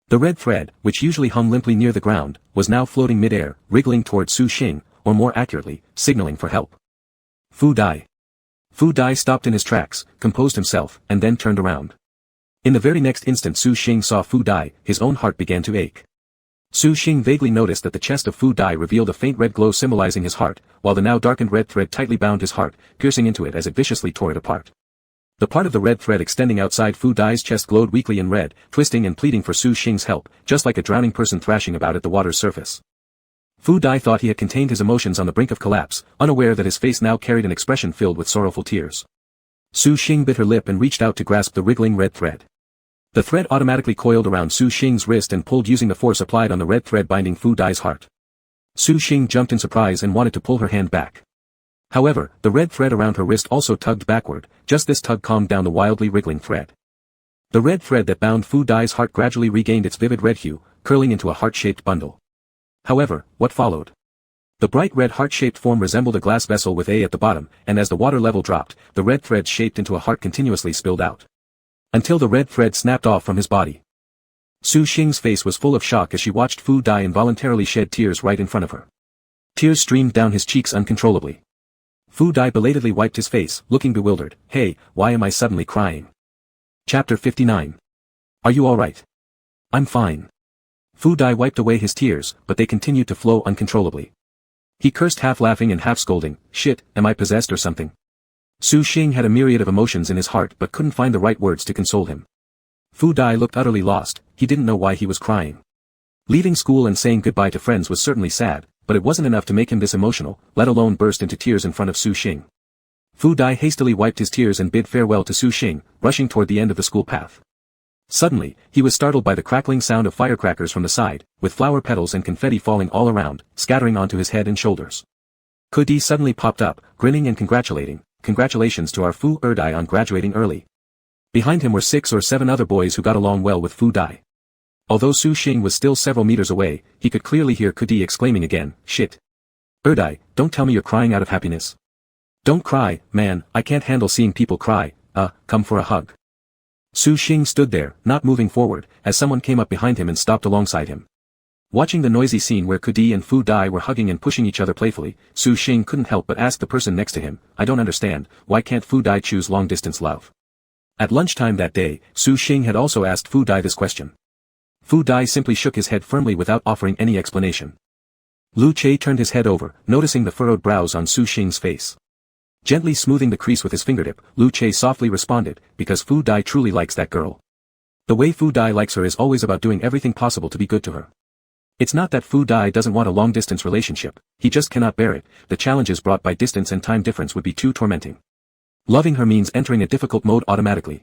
The red thread, which usually hung limply near the ground, was now floating mid-air, wriggling toward Su Xing, or more accurately, signaling for help. Fu Dai. Fu Dai stopped in his tracks, composed himself, and then turned around. In the very next instant Su Xing saw Fu Dai, his own heart began to ache. Su Xing vaguely noticed that the chest of Fu Dai revealed a faint red glow symbolizing his heart, while the now darkened red thread tightly bound his heart, piercing into it as it viciously tore it apart. The part of the red thread extending outside Fu Dai's chest glowed weakly in red, twisting and pleading for Su Xing's help, just like a drowning person thrashing about at the water's surface. Fu Dai thought he had contained his emotions on the brink of collapse, unaware that his face now carried an expression filled with sorrowful tears. Su Xing bit her lip and reached out to grasp the wriggling red thread. The thread automatically coiled around Su Xing's wrist and pulled using the force applied on the red thread binding Fu Dai's heart. Su Xing jumped in surprise and wanted to pull her hand back. However, the red thread around her wrist also tugged backward, just this tug calmed down the wildly wriggling thread. The red thread that bound Fu Dai's heart gradually regained its vivid red hue, curling into a heart-shaped bundle. However, what followed? The bright red heart-shaped form resembled a glass vessel with A at the bottom, and as the water level dropped, the red thread shaped into a heart continuously spilled out. Until the red thread snapped off from his body. Su Xing's face was full of shock as she watched Fu Dai involuntarily shed tears right in front of her. Tears streamed down his cheeks uncontrollably. Fu Dai belatedly wiped his face, looking bewildered. "Hey, why am I suddenly crying?" Chapter 59. Are you alright? I'm fine. Fu Dai wiped away his tears, but they continued to flow uncontrollably. He cursed half laughing and half scolding, "Shit, am I possessed or something?" Su Xing had a myriad of emotions in his heart but couldn't find the right words to console him. Fu Dai looked utterly lost, he didn't know why he was crying. Leaving school and saying goodbye to friends was certainly sad, but it wasn't enough to make him this emotional, let alone burst into tears in front of Su Xing. Fu Dai hastily wiped his tears and bid farewell to Su Xing, rushing toward the end of the school path. Suddenly, he was startled by the crackling sound of firecrackers from the side, with flower petals and confetti falling all around, scattering onto his head and shoulders. Kudi suddenly popped up, grinning and congratulating, "Congratulations to our Fu Erdai on graduating early." Behind him were 6 or 7 other boys who got along well with Fu Dai. Although Su Xing was still several meters away, he could clearly hear Kudi exclaiming again, "Shit. Erdai, don't tell me you're crying out of happiness. Don't cry, man, I can't handle seeing people cry, come for a hug." Su Xing stood there, not moving forward, as someone came up behind him and stopped alongside him. Watching the noisy scene where Kudi and Fu Dai were hugging and pushing each other playfully, Su Xing couldn't help but ask the person next to him, "I don't understand, why can't Fu Dai choose long-distance love?" At lunchtime that day, Su Xing had also asked Fu Dai this question. Fu Dai simply shook his head firmly without offering any explanation. Lu Che turned his head over, noticing the furrowed brows on Su Xing's face. Gently smoothing the crease with his fingertip, Lu Che softly responded, "Because Fu Dai truly likes that girl. The way Fu Dai likes her is always about doing everything possible to be good to her. It's not that Fu Dai doesn't want a long-distance relationship, he just cannot bear it, the challenges brought by distance and time difference would be too tormenting. Loving her means entering a difficult mode automatically."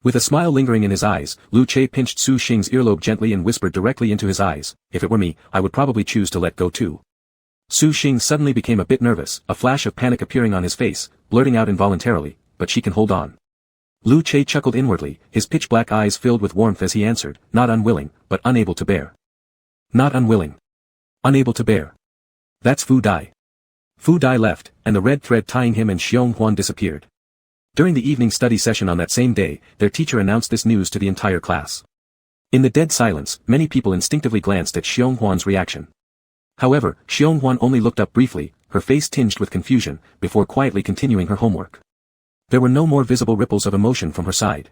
With a smile lingering in his eyes, Lu Che pinched Su Xing's earlobe gently and whispered directly into his eyes, "If it were me, I would probably choose to let go too." Su Xing suddenly became a bit nervous, a flash of panic appearing on his face, blurting out involuntarily, "But she can hold on." Lu Che chuckled inwardly, his pitch-black eyes filled with warmth as he answered, "Not unwilling, but unable to bear." "Not unwilling. Unable to bear. That's Fu Dai." Fu Dai left, and the red thread tying him and Xiong Huan disappeared. During the evening study session on that same day, their teacher announced this news to the entire class. In the dead silence, many people instinctively glanced at Xiong Huan's reaction. However, Xiong Huan only looked up briefly, her face tinged with confusion, before quietly continuing her homework. There were no more visible ripples of emotion from her side.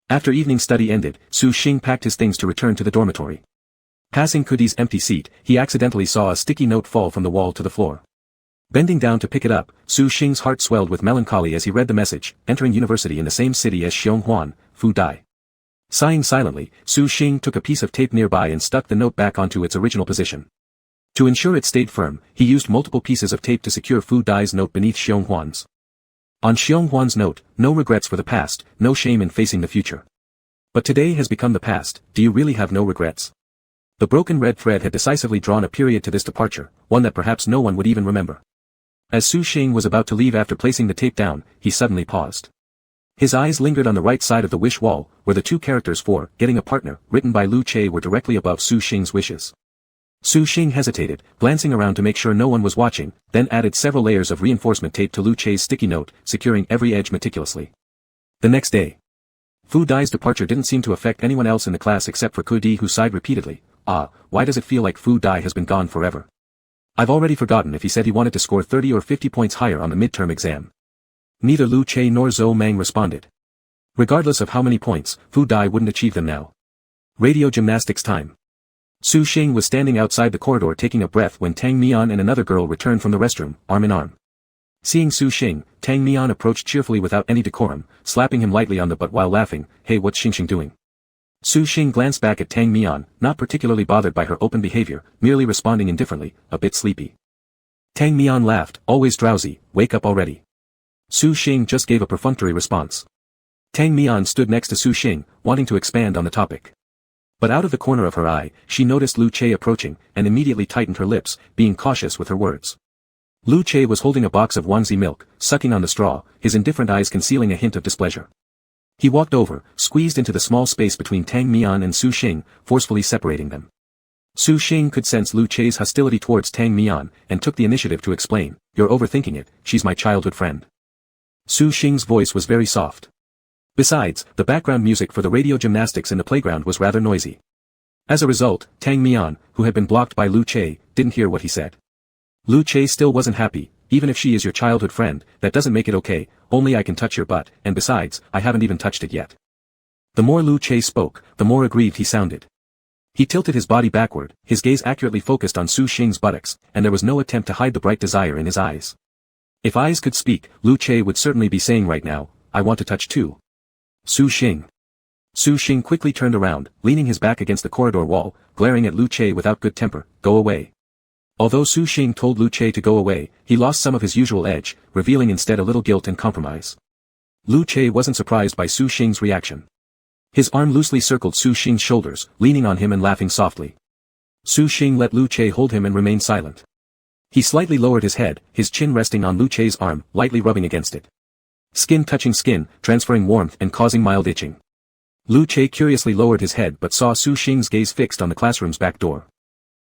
After evening study ended, Su Xing packed his things to return to the dormitory. Passing Kudi's empty seat, he accidentally saw a sticky note fall from the wall to the floor. Bending down to pick it up, Su Xing's heart swelled with melancholy as he read the message, "Entering university in the same city as Xiong Huan, Fu Dai." Sighing silently, Su Xing took a piece of tape nearby and stuck the note back onto its original position. To ensure it stayed firm, he used multiple pieces of tape to secure Fu Dai's note beneath Xiong Huan's. On Xiong Huan's note, "No regrets for the past, no shame in facing the future. But today has become the past, do you really have no regrets?" The broken red thread had decisively drawn a period to this departure, one that perhaps no one would even remember. As Su Xing was about to leave after placing the tape down, he suddenly paused. His eyes lingered on the right side of the wish wall, where the 2 characters for "getting a partner," written by Lu Che were directly above Su Xing's wishes. Su Xing hesitated, glancing around to make sure no one was watching, then added several layers of reinforcement tape to Lu Che's sticky note, securing every edge meticulously. The next day, Fu Dai's departure didn't seem to affect anyone else in the class except for Kudi, who sighed repeatedly. Why does it feel like Fu Dai has been gone forever? I've already forgotten if he said he wanted to score 30 or 50 points higher on the midterm exam. Neither Lu Che nor Zhou Meng responded. Regardless of how many points, Fu Dai wouldn't achieve them now. Radio gymnastics time. Su Xing was standing outside the corridor taking a breath when Tang Mian and another girl returned from the restroom, arm in arm. Seeing Su Xing, Tang Mian approached cheerfully without any decorum, slapping him lightly on the butt while laughing, "Hey, what's Xing doing?" Su Xing glanced back at Tang Mian, not particularly bothered by her open behavior, merely responding indifferently, "A bit sleepy." Tang Mian laughed, "Always drowsy, wake up already." Su Xing just gave a perfunctory response. Tang Mian stood next to Su Xing, wanting to expand on the topic. But out of the corner of her eye, she noticed Lu Che approaching, and immediately tightened her lips, being cautious with her words. Lu Che was holding a box of Wangzi milk, sucking on the straw, his indifferent eyes concealing a hint of displeasure. He walked over, squeezed into the small space between Tang Mian and Su Xing, forcefully separating them. Su Xing could sense Lu Che's hostility towards Tang Mian, and took the initiative to explain, "You're overthinking it, she's my childhood friend." Su Xing's voice was very soft. Besides, the background music for the radio gymnastics in the playground was rather noisy. As a result, Tang Mian, who had been blocked by Lu Che, didn't hear what he said. Lu Che still wasn't happy. "Even if she is your childhood friend, that doesn't make it okay, only I can touch your butt, and besides, I haven't even touched it yet." The more Lu Che spoke, the more aggrieved he sounded. He tilted his body backward, his gaze accurately focused on Su Xing's buttocks, and there was no attempt to hide the bright desire in his eyes. If eyes could speak, Lu Che would certainly be saying right now, "I want to touch too." Su Xing. Su Xing quickly turned around, leaning his back against the corridor wall, glaring at Lu Che without good temper, "Go away." Although Su Xing told Lu Che to go away, he lost some of his usual edge, revealing instead a little guilt and compromise. Lu Che wasn't surprised by Su Xing's reaction. His arm loosely circled Su Xing's shoulders, leaning on him and laughing softly. Su Xing let Lu Che hold him and remained silent. He slightly lowered his head, his chin resting on Lu Che's arm, lightly rubbing against it. Skin touching skin, transferring warmth and causing mild itching. Lu Che curiously lowered his head but saw Su Xing's gaze fixed on the classroom's back door.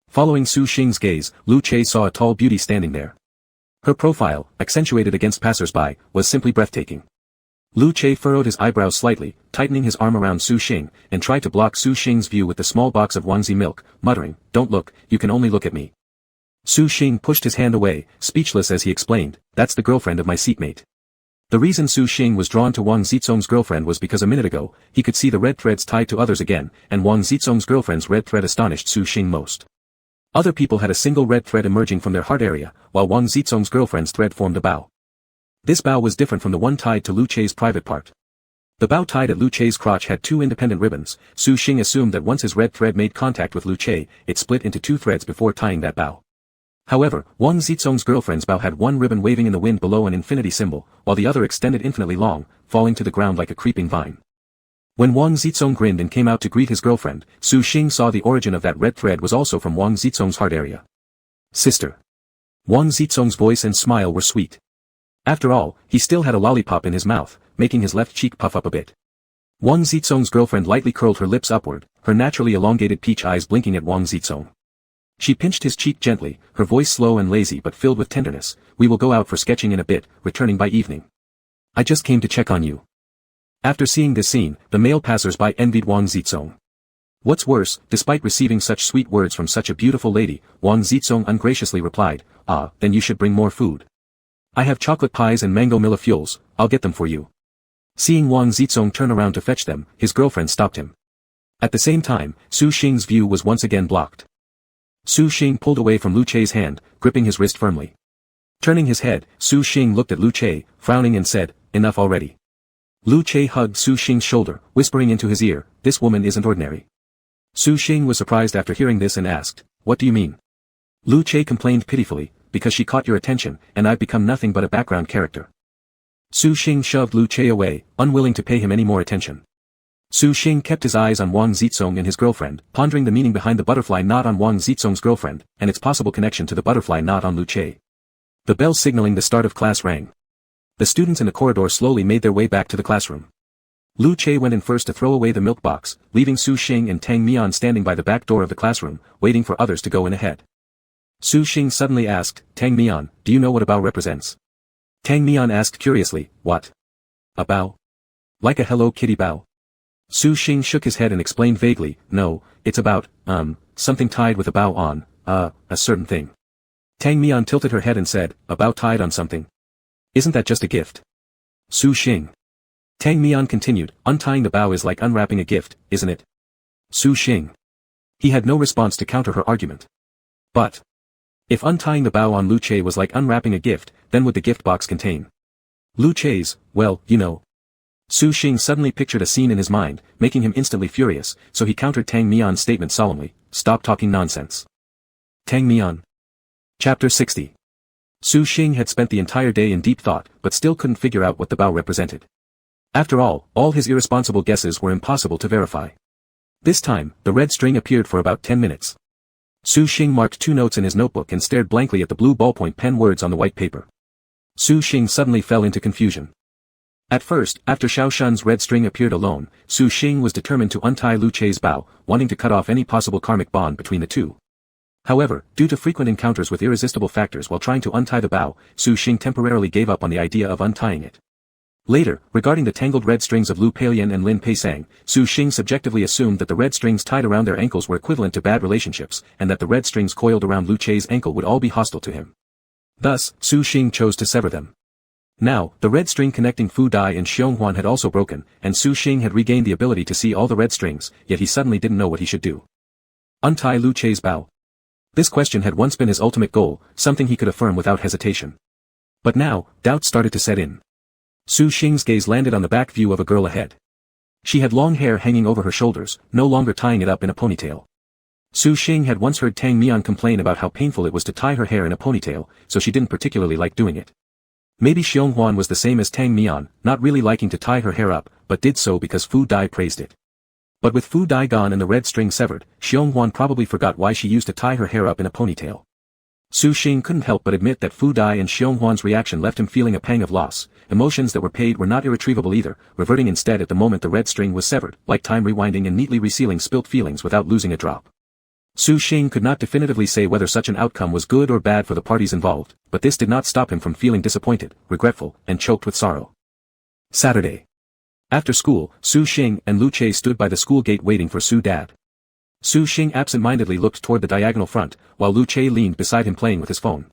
Following Su Xing's gaze, Lu Che saw a tall beauty standing there. Her profile, accentuated against passers-by, was simply breathtaking. Lu Che furrowed his eyebrows slightly, tightening his arm around Su Xing, and tried to block Su Xing's view with the small box of Wangzi milk, muttering, "Don't look, you can only look at me." Su Xing pushed his hand away, speechless as he explained, "That's the girlfriend of my seatmate." The reason Su Xing was drawn to Wang Zizong's girlfriend was because a minute ago, he could see the red threads tied to others again, and Wang Zizong's girlfriend's red thread astonished Su Xing most. Other people had a single red thread emerging from their heart area, while Wang Zizong's girlfriend's thread formed a bow. This bow was different from the one tied to Lu Che's private part. The bow tied at Lu Che's crotch had two independent ribbons. Su Xing assumed that once his red thread made contact with Lu Che, it split into two threads before tying that bow. However, Wang Zizong's girlfriend's bow had one ribbon waving in the wind below an infinity symbol, while the other extended infinitely long, falling to the ground like a creeping vine. When Wang Zizong grinned and came out to greet his girlfriend, Su Xing saw the origin of that red thread was also from Wang Zizong's heart area. "Sister." Wang Zizong's voice and smile were sweet. After all, he still had a lollipop in his mouth, making his left cheek puff up a bit. Wang Zizong's girlfriend lightly curled her lips upward, her naturally elongated peach eyes blinking at Wang Zizong. She pinched his cheek gently, her voice slow and lazy but filled with tenderness. "We will go out for sketching in a bit, returning by evening. I just came to check on you." After seeing this scene, the male passers-by envied Wang Zizong. What's worse, despite receiving such sweet words from such a beautiful lady, Wang Zizong ungraciously replied, "Ah, then you should bring more food. I have chocolate pies and mango millefeuilles, I'll get them for you." Seeing Wang Zizong turn around to fetch them, his girlfriend stopped him. At the same time, Su Xing's view was once again blocked. Su Xing pulled away from Lu Che's hand, gripping his wrist firmly. Turning his head, Su Xing looked at Lu Che, frowning and said, "Enough already." Lu Che hugged Su Xing's shoulder, whispering into his ear, "This woman isn't ordinary." Su Xing was surprised after hearing this and asked, "What do you mean?" Lu Che complained pitifully, "Because she caught your attention, and I've become nothing but a background character." Su Xing shoved Lu Che away, unwilling to pay him any more attention. Su Xing kept his eyes on Wang Zizong and his girlfriend, pondering the meaning behind the butterfly knot on Wang Zizong's girlfriend, and its possible connection to the butterfly knot on Lu Che. The bell signaling the start of class rang. The students in the corridor slowly made their way back to the classroom. Lu Che went in first to throw away the milk box, leaving Su Xing and Tang Mian standing by the back door of the classroom, waiting for others to go in ahead. Su Xing suddenly asked, "Tang Mian, do you know what a bow represents?" Tang Mian asked curiously, "What? A bow? Like a Hello Kitty bow?" Su Xing shook his head and explained vaguely, "No, it's about, something tied with a bow on, a certain thing." Tang Mian tilted her head and said, "A bow tied on something? Isn't that just a gift?" Su Xing. Tang Mian continued, "Untying the bow is like unwrapping a gift, isn't it?" Su Xing. He had no response to counter her argument. But if untying the bow on Lu Che was like unwrapping a gift, then would the gift box contain Lu Che's, well, you know. Su Xing suddenly pictured a scene in his mind, making him instantly furious, so he countered Tang Mian's statement solemnly, "Stop talking nonsense." Tang Mian. Chapter 60. Su Xing had spent the entire day in deep thought, but still couldn't figure out what the bow represented. After all his irresponsible guesses were impossible to verify. This time, the red string appeared for about 10 minutes. Su Xing marked 2 notes in his notebook and stared blankly at the blue ballpoint pen words on the white paper. Su Xing suddenly fell into confusion. At first, after Xiao Shun's red string appeared alone, Su Xing was determined to untie Lu Che's bow, wanting to cut off any possible karmic bond between the two. However, due to frequent encounters with irresistible factors while trying to untie the bow, Su Xing temporarily gave up on the idea of untying it. Later, regarding the tangled red strings of Lu Peiyan and Lin Peisang, Su Xing subjectively assumed that the red strings tied around their ankles were equivalent to bad relationships, and that the red strings coiled around Lu Che's ankle would all be hostile to him. Thus, Su Xing chose to sever them. Now, the red string connecting Fu Dai and Xionghuan had also broken, and Su Xing had regained the ability to see all the red strings, yet he suddenly didn't know what he should do. Untie Lu Che's bow? This question had once been his ultimate goal, something he could affirm without hesitation. But now, doubt started to set in. Su Xing's gaze landed on the back view of a girl ahead. She had long hair hanging over her shoulders, no longer tying it up in a ponytail. Su Xing had once heard Tang Mian complain about how painful it was to tie her hair in a ponytail, so she didn't particularly like doing it. Maybe Xionghuan was the same as Tang Mian, not really liking to tie her hair up, but did so because Fu Dai praised it. But with Fu Dai gone and the red string severed, Xionghuan probably forgot why she used to tie her hair up in a ponytail. Su Xing couldn't help but admit that Fu Dai and Xiong Huan's reaction left him feeling a pang of loss. Emotions that were paid were not irretrievable either, reverting instead at the moment the red string was severed, like time rewinding and neatly resealing spilt feelings without losing a drop. Su Xing could not definitively say whether such an outcome was good or bad for the parties involved, but this did not stop him from feeling disappointed, regretful, and choked with sorrow. Saturday. After school, Su Xing and Lu Che stood by the school gate waiting for Su Dad. Su Xing absent-mindedly looked toward the diagonal front, while Lu Che leaned beside him playing with his phone.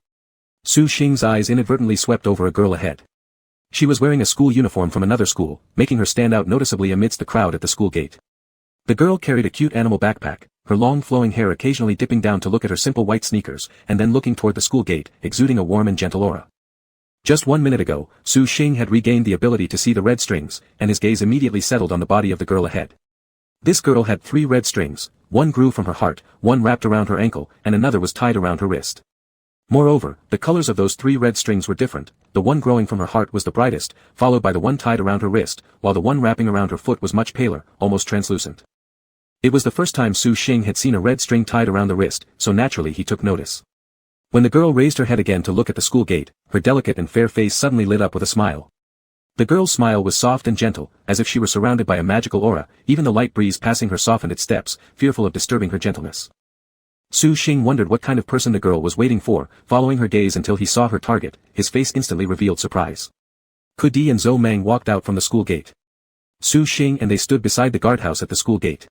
Su Xing's eyes inadvertently swept over a girl ahead. She was wearing a school uniform from another school, making her stand out noticeably amidst the crowd at the school gate. The girl carried a cute animal backpack, her long flowing hair occasionally dipping down to look at her simple white sneakers, and then looking toward the school gate, exuding a warm and gentle aura. Just 1 minute ago, Su Xing had regained the ability to see the red strings, and his gaze immediately settled on the body of the girl ahead. This girl had 3 red strings, one grew from her heart, one wrapped around her ankle, and another was tied around her wrist. Moreover, the colors of those 3 red strings were different. The one growing from her heart was the brightest, followed by the one tied around her wrist, while the one wrapping around her foot was much paler, almost translucent. It was the first time Su Xing had seen a red string tied around the wrist, so naturally he took notice. When the girl raised her head again to look at the school gate, her delicate and fair face suddenly lit up with a smile. The girl's smile was soft and gentle, as if she were surrounded by a magical aura, even the light breeze passing her softened its steps, fearful of disturbing her gentleness. Su Xing wondered what kind of person the girl was waiting for, following her gaze until he saw her target. His face instantly revealed surprise. Kudi and Zhou Meng walked out from the school gate. Su Xing and they stood beside the guardhouse at the school gate.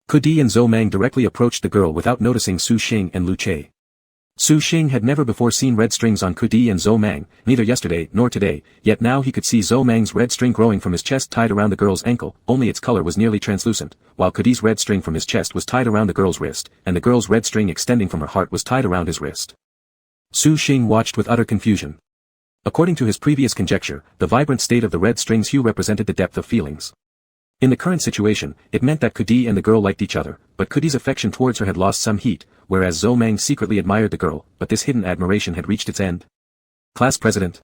Kudi and Zhou Meng directly approached the girl without noticing Su Xing and Lu Che. Su Xing had never before seen red strings on Kudi and Zhou Meng, neither yesterday nor today, yet now he could see Zhou Meng's red string growing from his chest tied around the girl's ankle, only its color was nearly translucent, while Kudi's red string from his chest was tied around the girl's wrist, and the girl's red string extending from her heart was tied around his wrist. Su Xing watched with utter confusion. According to his previous conjecture, the vibrant state of the red string's hue represented the depth of feelings. In the current situation, it meant that Kudi and the girl liked each other, but Kudi's affection towards her had lost some heat, whereas Zhou Meng secretly admired the girl, but this hidden admiration had reached its end. Class president.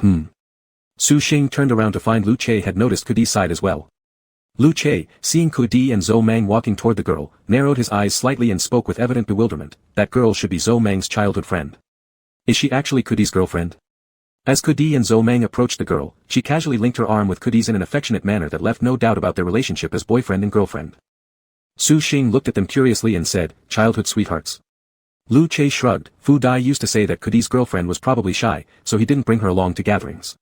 Su Xing turned around to find Lu Che had noticed Kudi's side as well. Lu Che, seeing Kudi and Zhou Meng walking toward the girl, narrowed his eyes slightly and spoke with evident bewilderment. That girl should be Zhou Meng's childhood friend. Is she actually Kudi's girlfriend? As Kudi and Zhou Meng approached the girl, she casually linked her arm with Kudi's in an affectionate manner that left no doubt about their relationship as boyfriend and girlfriend. Su Xing looked at them curiously and said, childhood sweethearts. Lu Che shrugged. Fu Dai used to say that Kudi's girlfriend was probably shy, so he didn't bring her along to gatherings.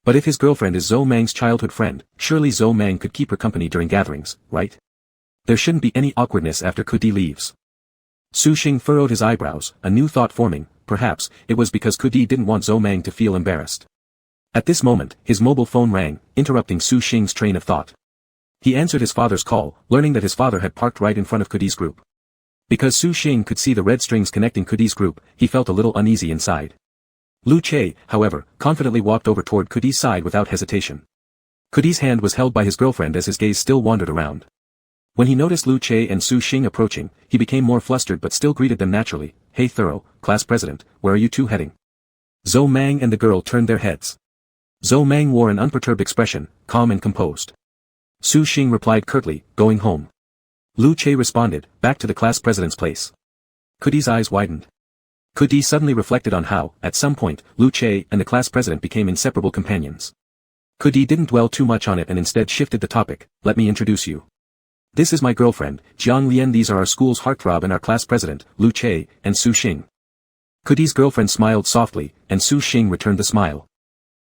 But if his girlfriend is Zhou Meng's childhood friend, surely Zhou Meng could keep her company during gatherings, right? There shouldn't be any awkwardness after Kudi leaves. Su Xing furrowed his eyebrows, a new thought forming. Perhaps, it was because Kudi didn't want Zhou Meng to feel embarrassed. At this moment, his mobile phone rang, interrupting Su Xing's train of thought. He answered his father's call, learning that his father had parked right in front of Kudi's group. Because Su Xing could see the red strings connecting Kudi's group, he felt a little uneasy inside. Lu Che, however, confidently walked over toward Kudi's side without hesitation. Kudi's hand was held by his girlfriend as his gaze still wandered around. When he noticed Lu Che and Su Xing approaching, he became more flustered but still greeted them naturally. Hey thorough, class president, where are you two heading? Zhou Meng and the girl turned their heads. Zhou Meng wore an unperturbed expression, calm and composed. Su Xing replied curtly, going home. Lu Che responded, back to the class president's place. Kudi's eyes widened. Kudi suddenly reflected on how, at some point, Lu Che and the class president became inseparable companions. Kudi didn't dwell too much on it and instead shifted the topic. Let me introduce you. This is my girlfriend, Jiang Lian. These are our school's heartthrob and our class president, Lu Che, and Su Xing. Kudi's girlfriend smiled softly, and Su Xing returned the smile.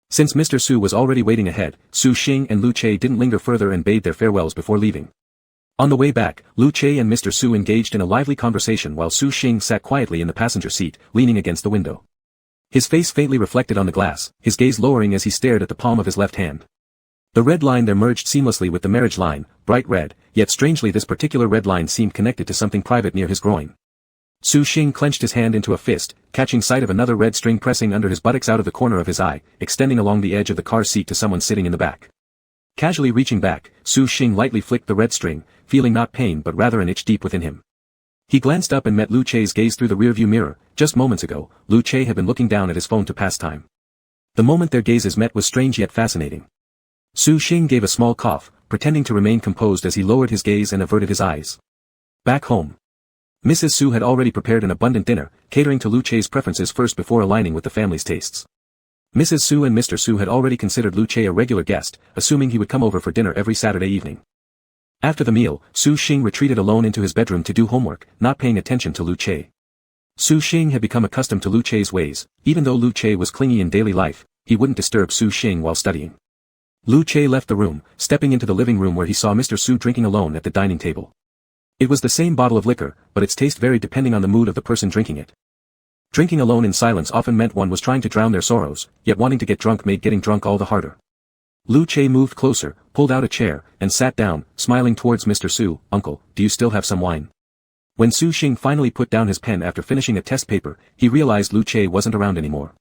Since Mr. Su was already waiting ahead, Su Xing and Lu Che didn't linger further and bade their farewells before leaving. On the way back, Lu Che and Mr. Su engaged in a lively conversation while Su Xing sat quietly in the passenger seat, leaning against the window. His face faintly reflected on the glass, his gaze lowering as he stared at the palm of his left hand. The red line there merged seamlessly with the marriage line, bright red, yet strangely this particular red line seemed connected to something private near his groin. Su Xing clenched his hand into a fist, catching sight of another red string pressing under his buttocks out of the corner of his eye, extending along the edge of the car seat to someone sitting in the back. Casually reaching back, Su Xing lightly flicked the red string, feeling not pain but rather an itch deep within him. He glanced up and met Lu Che's gaze through the rearview mirror. Just moments ago, Lu Che had been looking down at his phone to pass time. The moment their gazes met was strange yet fascinating. Su Xing gave a small cough, pretending to remain composed as he lowered his gaze and averted his eyes. Back home. Mrs. Su had already prepared an abundant dinner, catering to Lu Che's preferences first before aligning with the family's tastes. Mrs. Su and Mr. Su had already considered Lu Che a regular guest, assuming he would come over for dinner every Saturday evening. After the meal, Su Xing retreated alone into his bedroom to do homework, not paying attention to Lu Che. Su Xing had become accustomed to Lu Che's ways. Even though Lu Che was clingy in daily life, he wouldn't disturb Su Xing while studying. Lu Che left the room, stepping into the living room where he saw Mr. Su drinking alone at the dining table. It was the same bottle of liquor, but its taste varied depending on the mood of the person drinking it. Drinking alone in silence often meant one was trying to drown their sorrows, yet wanting to get drunk made getting drunk all the harder. Lu Che moved closer, pulled out a chair, and sat down, smiling towards Mr. Su. "Uncle, do you still have some wine?" When Su Xing finally put down his pen after finishing a test paper, he realized Lu Che wasn't around anymore.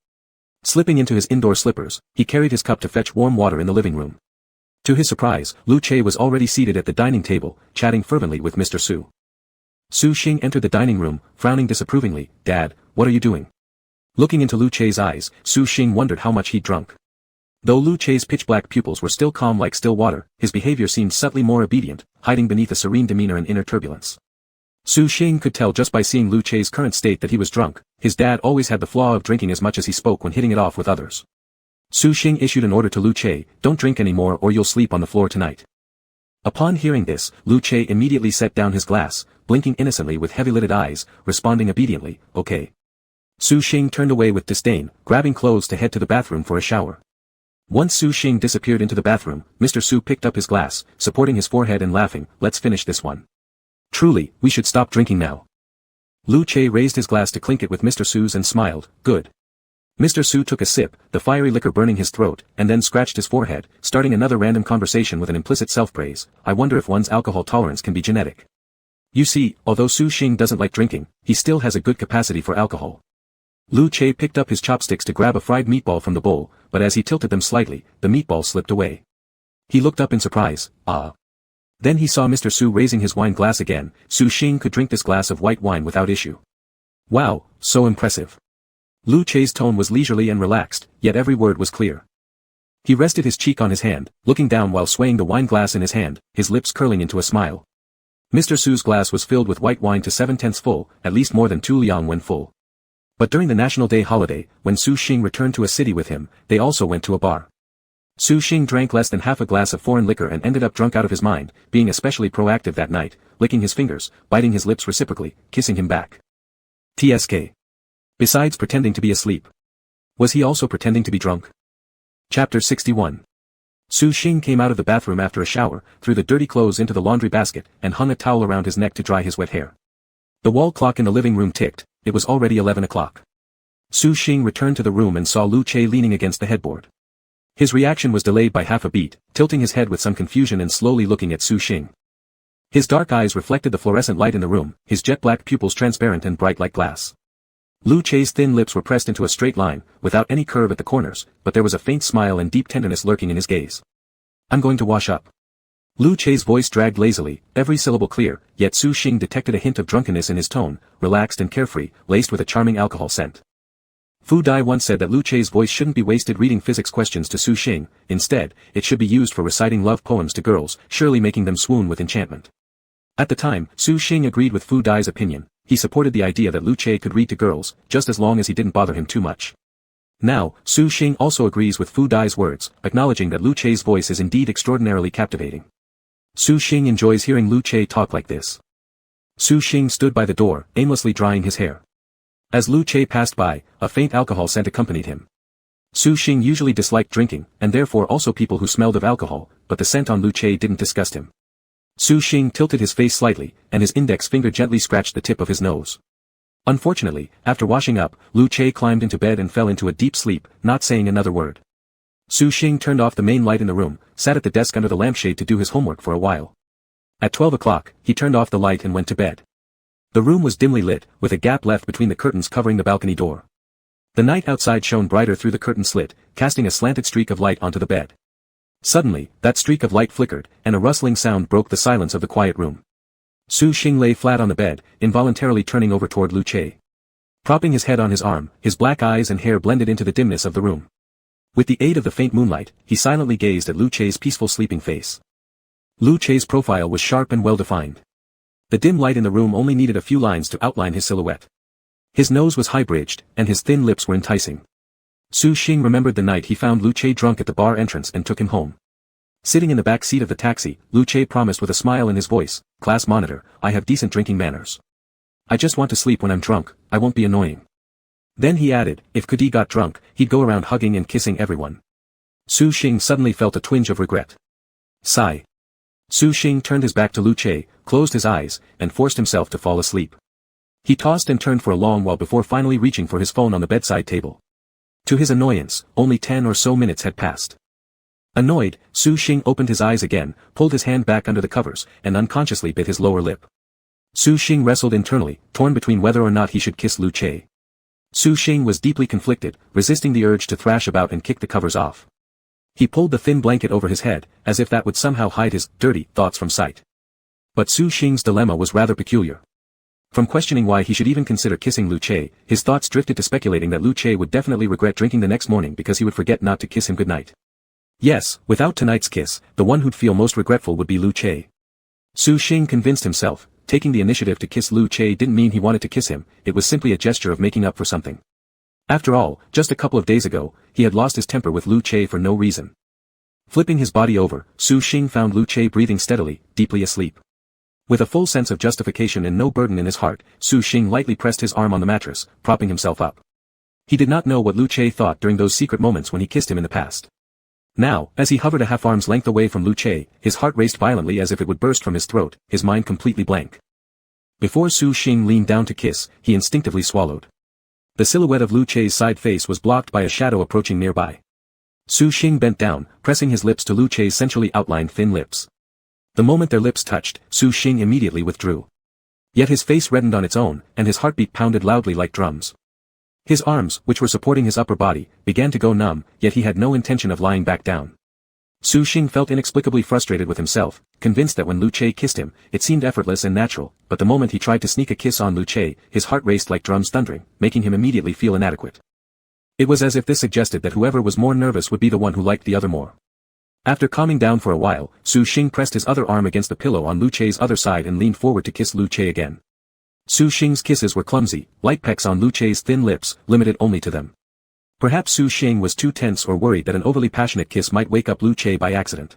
Slipping into his indoor slippers, he carried his cup to fetch warm water in the living room. To his surprise, Lu Che was already seated at the dining table, chatting fervently with Mr. Su. Su Xing entered the dining room, frowning disapprovingly. "Dad, what are you doing?" Looking into Lu Che's eyes, Su Xing wondered how much he'd drunk. Though Lu Che's pitch-black pupils were still calm like still water, his behavior seemed subtly more obedient, hiding beneath a serene demeanor and inner turbulence. Su Xing could tell just by seeing Lu Che's current state that he was drunk. His dad always had the flaw of drinking as much as he spoke when hitting it off with others. Su Xing issued an order to Lu Che, "Don't drink anymore or you'll sleep on the floor tonight." Upon hearing this, Lu Che immediately set down his glass, blinking innocently with heavy-lidded eyes, responding obediently, "Okay." Su Xing turned away with disdain, grabbing clothes to head to the bathroom for a shower. Once Su Xing disappeared into the bathroom, Mr. Su picked up his glass, supporting his forehead and laughing, "Let's finish this one. Truly, we should stop drinking now." Lu Che raised his glass to clink it with Mr. Su's and smiled, "Good." Mr. Su took a sip, the fiery liquor burning his throat, and then scratched his forehead, starting another random conversation with an implicit self-praise. "I wonder if one's alcohol tolerance can be genetic." You see, although Su Xing doesn't like drinking, he still has a good capacity for alcohol. Lu Che picked up his chopsticks to grab a fried meatball from the bowl, but as he tilted them slightly, the meatball slipped away. He looked up in surprise. "Ah." Then he saw Mr. Su raising his wine glass again. Su Xing could drink this glass of white wine without issue. "Wow, so impressive." Lu Che's tone was leisurely and relaxed, yet every word was clear. He rested his cheek on his hand, looking down while swaying the wine glass in his hand, his lips curling into a smile. Mr. Su's glass was filled with white wine to 7/10 full, at least more than 2 liang when full. But during the National Day holiday, when Su Xing returned to a city with him, they also went to a bar. Su Xing drank less than half a glass of foreign liquor and ended up drunk out of his mind, being especially proactive that night, licking his fingers, biting his lips reciprocally, kissing him back. TSK. Besides pretending to be asleep. Was he also pretending to be drunk? Chapter 61. Su Xing came out of the bathroom after a shower, threw the dirty clothes into the laundry basket, and hung a towel around his neck to dry his wet hair. The wall clock in the living room ticked. It was already 11 o'clock. Su Xing returned to the room and saw Lu Che leaning against the headboard. His reaction was delayed by half a beat, tilting his head with some confusion and slowly looking at Su Xing. His dark eyes reflected the fluorescent light in the room, his jet-black pupils transparent and bright like glass. Lu Che's thin lips were pressed into a straight line, without any curve at the corners, but there was a faint smile and deep tenderness lurking in his gaze. "I'm going to wash up." Lu Che's voice dragged lazily, every syllable clear, yet Su Xing detected a hint of drunkenness in his tone, relaxed and carefree, laced with a charming alcohol scent. Fu Dai once said that Lu Che's voice shouldn't be wasted reading physics questions to Su Xing, instead, it should be used for reciting love poems to girls, surely making them swoon with enchantment. At the time, Su Xing agreed with Fu Dai's opinion. He supported the idea that Lu Che could read to girls, just as long as he didn't bother him too much. Now, Su Xing also agrees with Fu Dai's words, acknowledging that Lu Che's voice is indeed extraordinarily captivating. Su Xing enjoys hearing Lu Che talk like this. Su Xing stood by the door, aimlessly drying his hair. As Lu Che passed by, a faint alcohol scent accompanied him. Su Xing usually disliked drinking, and therefore also people who smelled of alcohol, but the scent on Lu Che didn't disgust him. Su Xing tilted his face slightly, and his index finger gently scratched the tip of his nose. Unfortunately, after washing up, Lu Che climbed into bed and fell into a deep sleep, not saying another word. Su Xing turned off the main light in the room, sat at the desk under the lampshade to do his homework for a while. At 12 o'clock, he turned off the light and went to bed. The room was dimly lit, with a gap left between the curtains covering the balcony door. The night outside shone brighter through the curtain slit, casting a slanted streak of light onto the bed. Suddenly, that streak of light flickered, and a rustling sound broke the silence of the quiet room. Su Xing lay flat on the bed, involuntarily turning over toward Lu Che. Propping his head on his arm, his black eyes and hair blended into the dimness of the room. With the aid of the faint moonlight, he silently gazed at Lu Che's peaceful sleeping face. Lu Che's profile was sharp and well-defined. The dim light in the room only needed a few lines to outline his silhouette. His nose was high-bridged, and his thin lips were enticing. Su Xing remembered the night he found Lu Che drunk at the bar entrance and took him home. Sitting in the back seat of the taxi, Lu Che promised with a smile in his voice, "Class monitor, I have decent drinking manners. I just want to sleep when I'm drunk, I won't be annoying." Then he added, if Kudi got drunk, he'd go around hugging and kissing everyone. Su Xing suddenly felt a twinge of regret. Sigh. Su Xing turned his back to Lu Che, closed his eyes, and forced himself to fall asleep. He tossed and turned for a long while before finally reaching for his phone on the bedside table. To his annoyance, only 10 or so minutes had passed. Annoyed, Su Xing opened his eyes again, pulled his hand back under the covers, and unconsciously bit his lower lip. Su Xing wrestled internally, torn between whether or not he should kiss Lu Che. Su Xing was deeply conflicted, resisting the urge to thrash about and kick the covers off. He pulled the thin blanket over his head, as if that would somehow hide his dirty thoughts from sight. But Su Xing's dilemma was rather peculiar. From questioning why he should even consider kissing Lu Che, his thoughts drifted to speculating that Lu Che would definitely regret drinking the next morning because he would forget not to kiss him goodnight. Yes, without tonight's kiss, the one who'd feel most regretful would be Lu Che. Su Xing convinced himself, taking the initiative to kiss Lu Che didn't mean he wanted to kiss him, it was simply a gesture of making up for something. After all, just a couple of days ago, he had lost his temper with Lu Che for no reason. Flipping his body over, Su Xing found Lu Che breathing steadily, deeply asleep. With a full sense of justification and no burden in his heart, Su Xing lightly pressed his arm on the mattress, propping himself up. He did not know what Lu Che thought during those secret moments when he kissed him in the past. Now, as he hovered a half arm's length away from Lu Che, his heart raced violently as if it would burst from his throat, his mind completely blank. Before Su Xing leaned down to kiss, he instinctively swallowed. The silhouette of Lu Che's side face was blocked by a shadow approaching nearby. Su Xing bent down, pressing his lips to Lu Che's sensually outlined thin lips. The moment their lips touched, Su Xing immediately withdrew. Yet his face reddened on its own, and his heartbeat pounded loudly like drums. His arms, which were supporting his upper body, began to go numb, yet he had no intention of lying back down. Su Xing felt inexplicably frustrated with himself, convinced that when Lu Che kissed him, it seemed effortless and natural, but the moment he tried to sneak a kiss on Lu Che, his heart raced like drums thundering, making him immediately feel inadequate. It was as if this suggested that whoever was more nervous would be the one who liked the other more. After calming down for a while, Su Xing pressed his other arm against the pillow on Lu Che's other side and leaned forward to kiss Lu Che again. Su Xing's kisses were clumsy, light pecks on Lu Che's thin lips, limited only to them. Perhaps Su Xing was too tense or worried that an overly passionate kiss might wake up Lu Che by accident.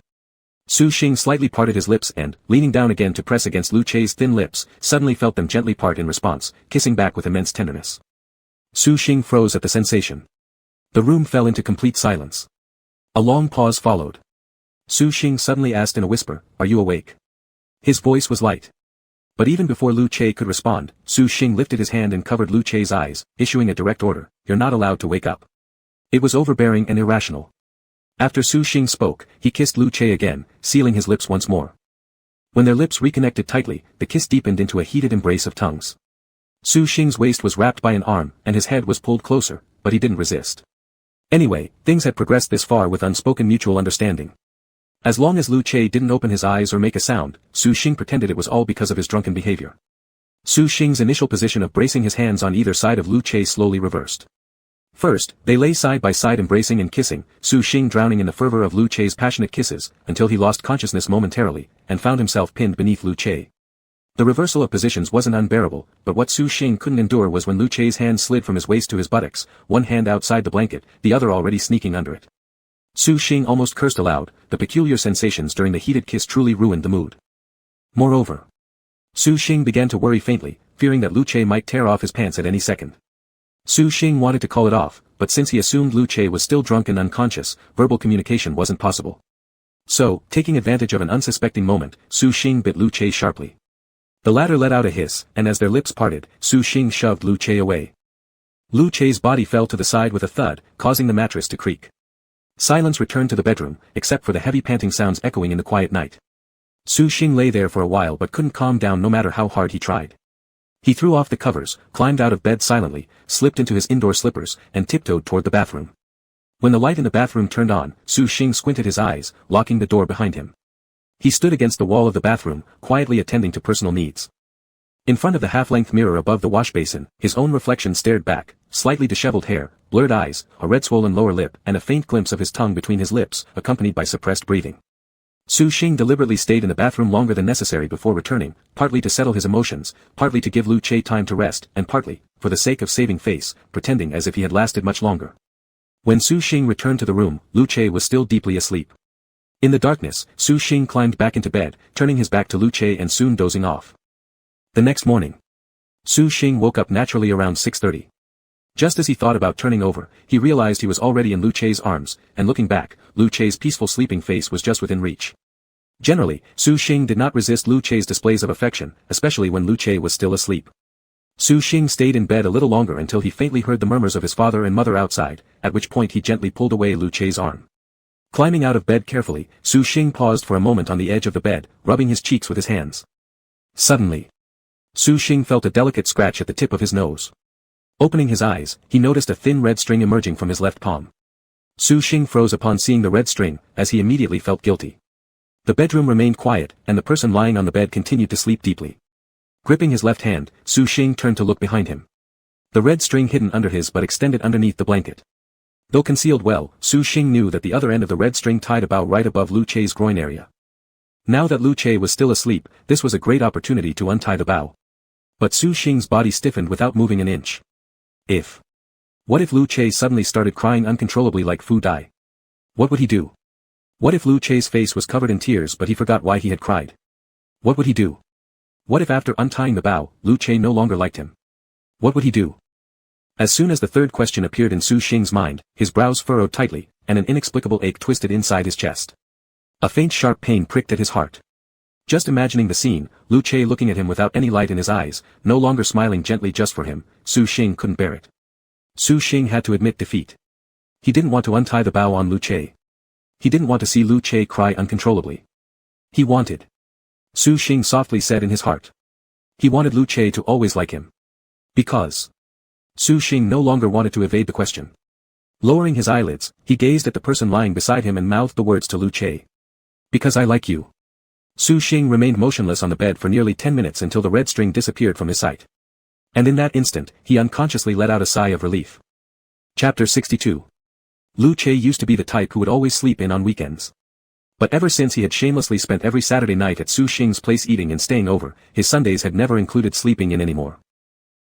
Su Xing slightly parted his lips and, leaning down again to press against Lu Che's thin lips, suddenly felt them gently part in response, kissing back with immense tenderness. Su Xing froze at the sensation. The room fell into complete silence. A long pause followed. Su Xing suddenly asked in a whisper, "Are you awake?" His voice was light. But even before Lu Che could respond, Su Xing lifted his hand and covered Lu Che's eyes, issuing a direct order, "You're not allowed to wake up." It was overbearing and irrational. After Su Xing spoke, he kissed Lu Che again, sealing his lips once more. When their lips reconnected tightly, the kiss deepened into a heated embrace of tongues. Su Xing's waist was wrapped by an arm, and his head was pulled closer, but he didn't resist. Anyway, things had progressed this far with unspoken mutual understanding. As long as Lu Che didn't open his eyes or make a sound, Su Xing pretended it was all because of his drunken behavior. Su Xing's initial position of bracing his hands on either side of Lu Che slowly reversed. First, they lay side by side embracing and kissing, Su Xing drowning in the fervor of Lu Che's passionate kisses, until he lost consciousness momentarily, and found himself pinned beneath Lu Che. The reversal of positions wasn't unbearable, but what Su Xing couldn't endure was when Lu Che's hand slid from his waist to his buttocks, one hand outside the blanket, the other already sneaking under it. Su Xing almost cursed aloud, the peculiar sensations during the heated kiss truly ruined the mood. Moreover, Su Xing began to worry faintly, fearing that Lu Che might tear off his pants at any second. Su Xing wanted to call it off, but since he assumed Lu Che was still drunk and unconscious, verbal communication wasn't possible. So, taking advantage of an unsuspecting moment, Su Xing bit Lu Che sharply. The latter let out a hiss, and as their lips parted, Su Xing shoved Lu Che away. Lu Che's body fell to the side with a thud, causing the mattress to creak. Silence returned to the bedroom, except for the heavy panting sounds echoing in the quiet night. Su Xing lay there for a while but couldn't calm down no matter how hard he tried. He threw off the covers, climbed out of bed silently, slipped into his indoor slippers, and tiptoed toward the bathroom. When the light in the bathroom turned on, Su Xing squinted his eyes, locking the door behind him. He stood against the wall of the bathroom, quietly attending to personal needs. In front of the half-length mirror above the wash basin, his own reflection stared back, slightly disheveled hair, blurred eyes, a red swollen lower lip, and a faint glimpse of his tongue between his lips, accompanied by suppressed breathing. Su Xing deliberately stayed in the bathroom longer than necessary before returning, partly to settle his emotions, partly to give Lu Che time to rest, and partly, for the sake of saving face, pretending as if he had lasted much longer. When Su Xing returned to the room, Lu Che was still deeply asleep. In the darkness, Su Xing climbed back into bed, turning his back to Lu Che and soon dozing off. The next morning, Su Xing woke up naturally around 6:30. Just as he thought about turning over, he realized he was already in Lu Che's arms, and looking back, Lu Che's peaceful sleeping face was just within reach. Generally, Su Xing did not resist Lu Che's displays of affection, especially when Lu Che was still asleep. Su Xing stayed in bed a little longer until he faintly heard the murmurs of his father and mother outside, at which point he gently pulled away Lu Che's arm. Climbing out of bed carefully, Su Xing paused for a moment on the edge of the bed, rubbing his cheeks with his hands. Suddenly, Su Xing felt a delicate scratch at the tip of his nose. Opening his eyes, he noticed a thin red string emerging from his left palm. Su Xing froze upon seeing the red string, as he immediately felt guilty. The bedroom remained quiet, and the person lying on the bed continued to sleep deeply. Gripping his left hand, Su Xing turned to look behind him. The red string hidden under his but extended underneath the blanket. Though concealed well, Su Xing knew that the other end of the red string tied a bow right above Lu Che's groin area. Now that Lu Che was still asleep, this was a great opportunity to untie the bow. But Su Xing's body stiffened without moving an inch. What if Lu Che suddenly started crying uncontrollably like Fu Dai? What would he do? What if Lu Che's face was covered in tears but he forgot why he had cried? What would he do? What if after untying the bow, Lu Che no longer liked him? What would he do? As soon as the third question appeared in Su Xing's mind, his brows furrowed tightly, and an inexplicable ache twisted inside his chest. A faint sharp pain pricked at his heart. Just imagining the scene, Lu Che looking at him without any light in his eyes, no longer smiling gently just for him, Su Xing couldn't bear it. Su Xing had to admit defeat. He didn't want to untie the bow on Lu Che. He didn't want to see Lu Che cry uncontrollably. He wanted. Su Xing softly said in his heart. He wanted Lu Che to always like him. Because. Su Xing no longer wanted to evade the question. Lowering his eyelids, he gazed at the person lying beside him and mouthed the words to Lu Che. Because I like you. Su Xing remained motionless on the bed for nearly 10 minutes until the red string disappeared from his sight. And in that instant, he unconsciously let out a sigh of relief. Chapter 62. Lu Che used to be the type who would always sleep in on weekends. But ever since he had shamelessly spent every Saturday night at Su Xing's place eating and staying over, his Sundays had never included sleeping in anymore.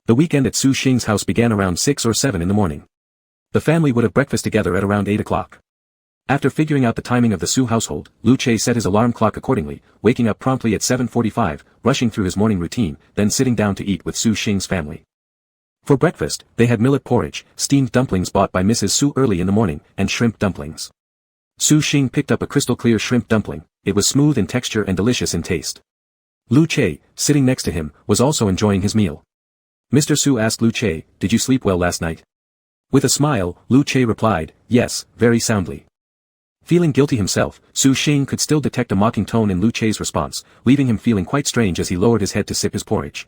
The weekend at Su Xing's house began around 6 or 7 in the morning. The family would have breakfast together at around 8 o'clock. After figuring out the timing of the Su household, Lu Che set his alarm clock accordingly, waking up promptly at 7:45, rushing through his morning routine, then sitting down to eat with Su Xing's family. For breakfast, they had millet porridge, steamed dumplings bought by Mrs. Su early in the morning, and shrimp dumplings. Su Xing picked up a crystal-clear shrimp dumpling. It was smooth in texture and delicious in taste. Lu Che, sitting next to him, was also enjoying his meal. Mr. Su asked Lu Che, "Did you sleep well last night?" With a smile, Lu Che replied, "Yes, very soundly." Feeling guilty himself, Su Xing could still detect a mocking tone in Lu Che's response, leaving him feeling quite strange as he lowered his head to sip his porridge.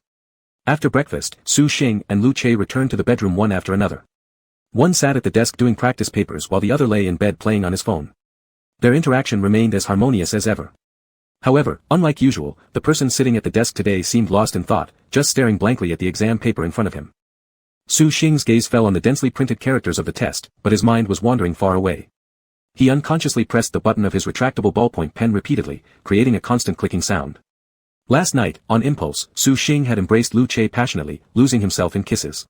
After breakfast, Su Xing and Lu Che returned to the bedroom one after another. One sat at the desk doing practice papers while the other lay in bed playing on his phone. Their interaction remained as harmonious as ever. However, unlike usual, the person sitting at the desk today seemed lost in thought, just staring blankly at the exam paper in front of him. Su Xing's gaze fell on the densely printed characters of the test, but his mind was wandering far away. He unconsciously pressed the button of his retractable ballpoint pen repeatedly, creating a constant clicking sound. Last night, on impulse, Su Xing had embraced Lu Che passionately, losing himself in kisses.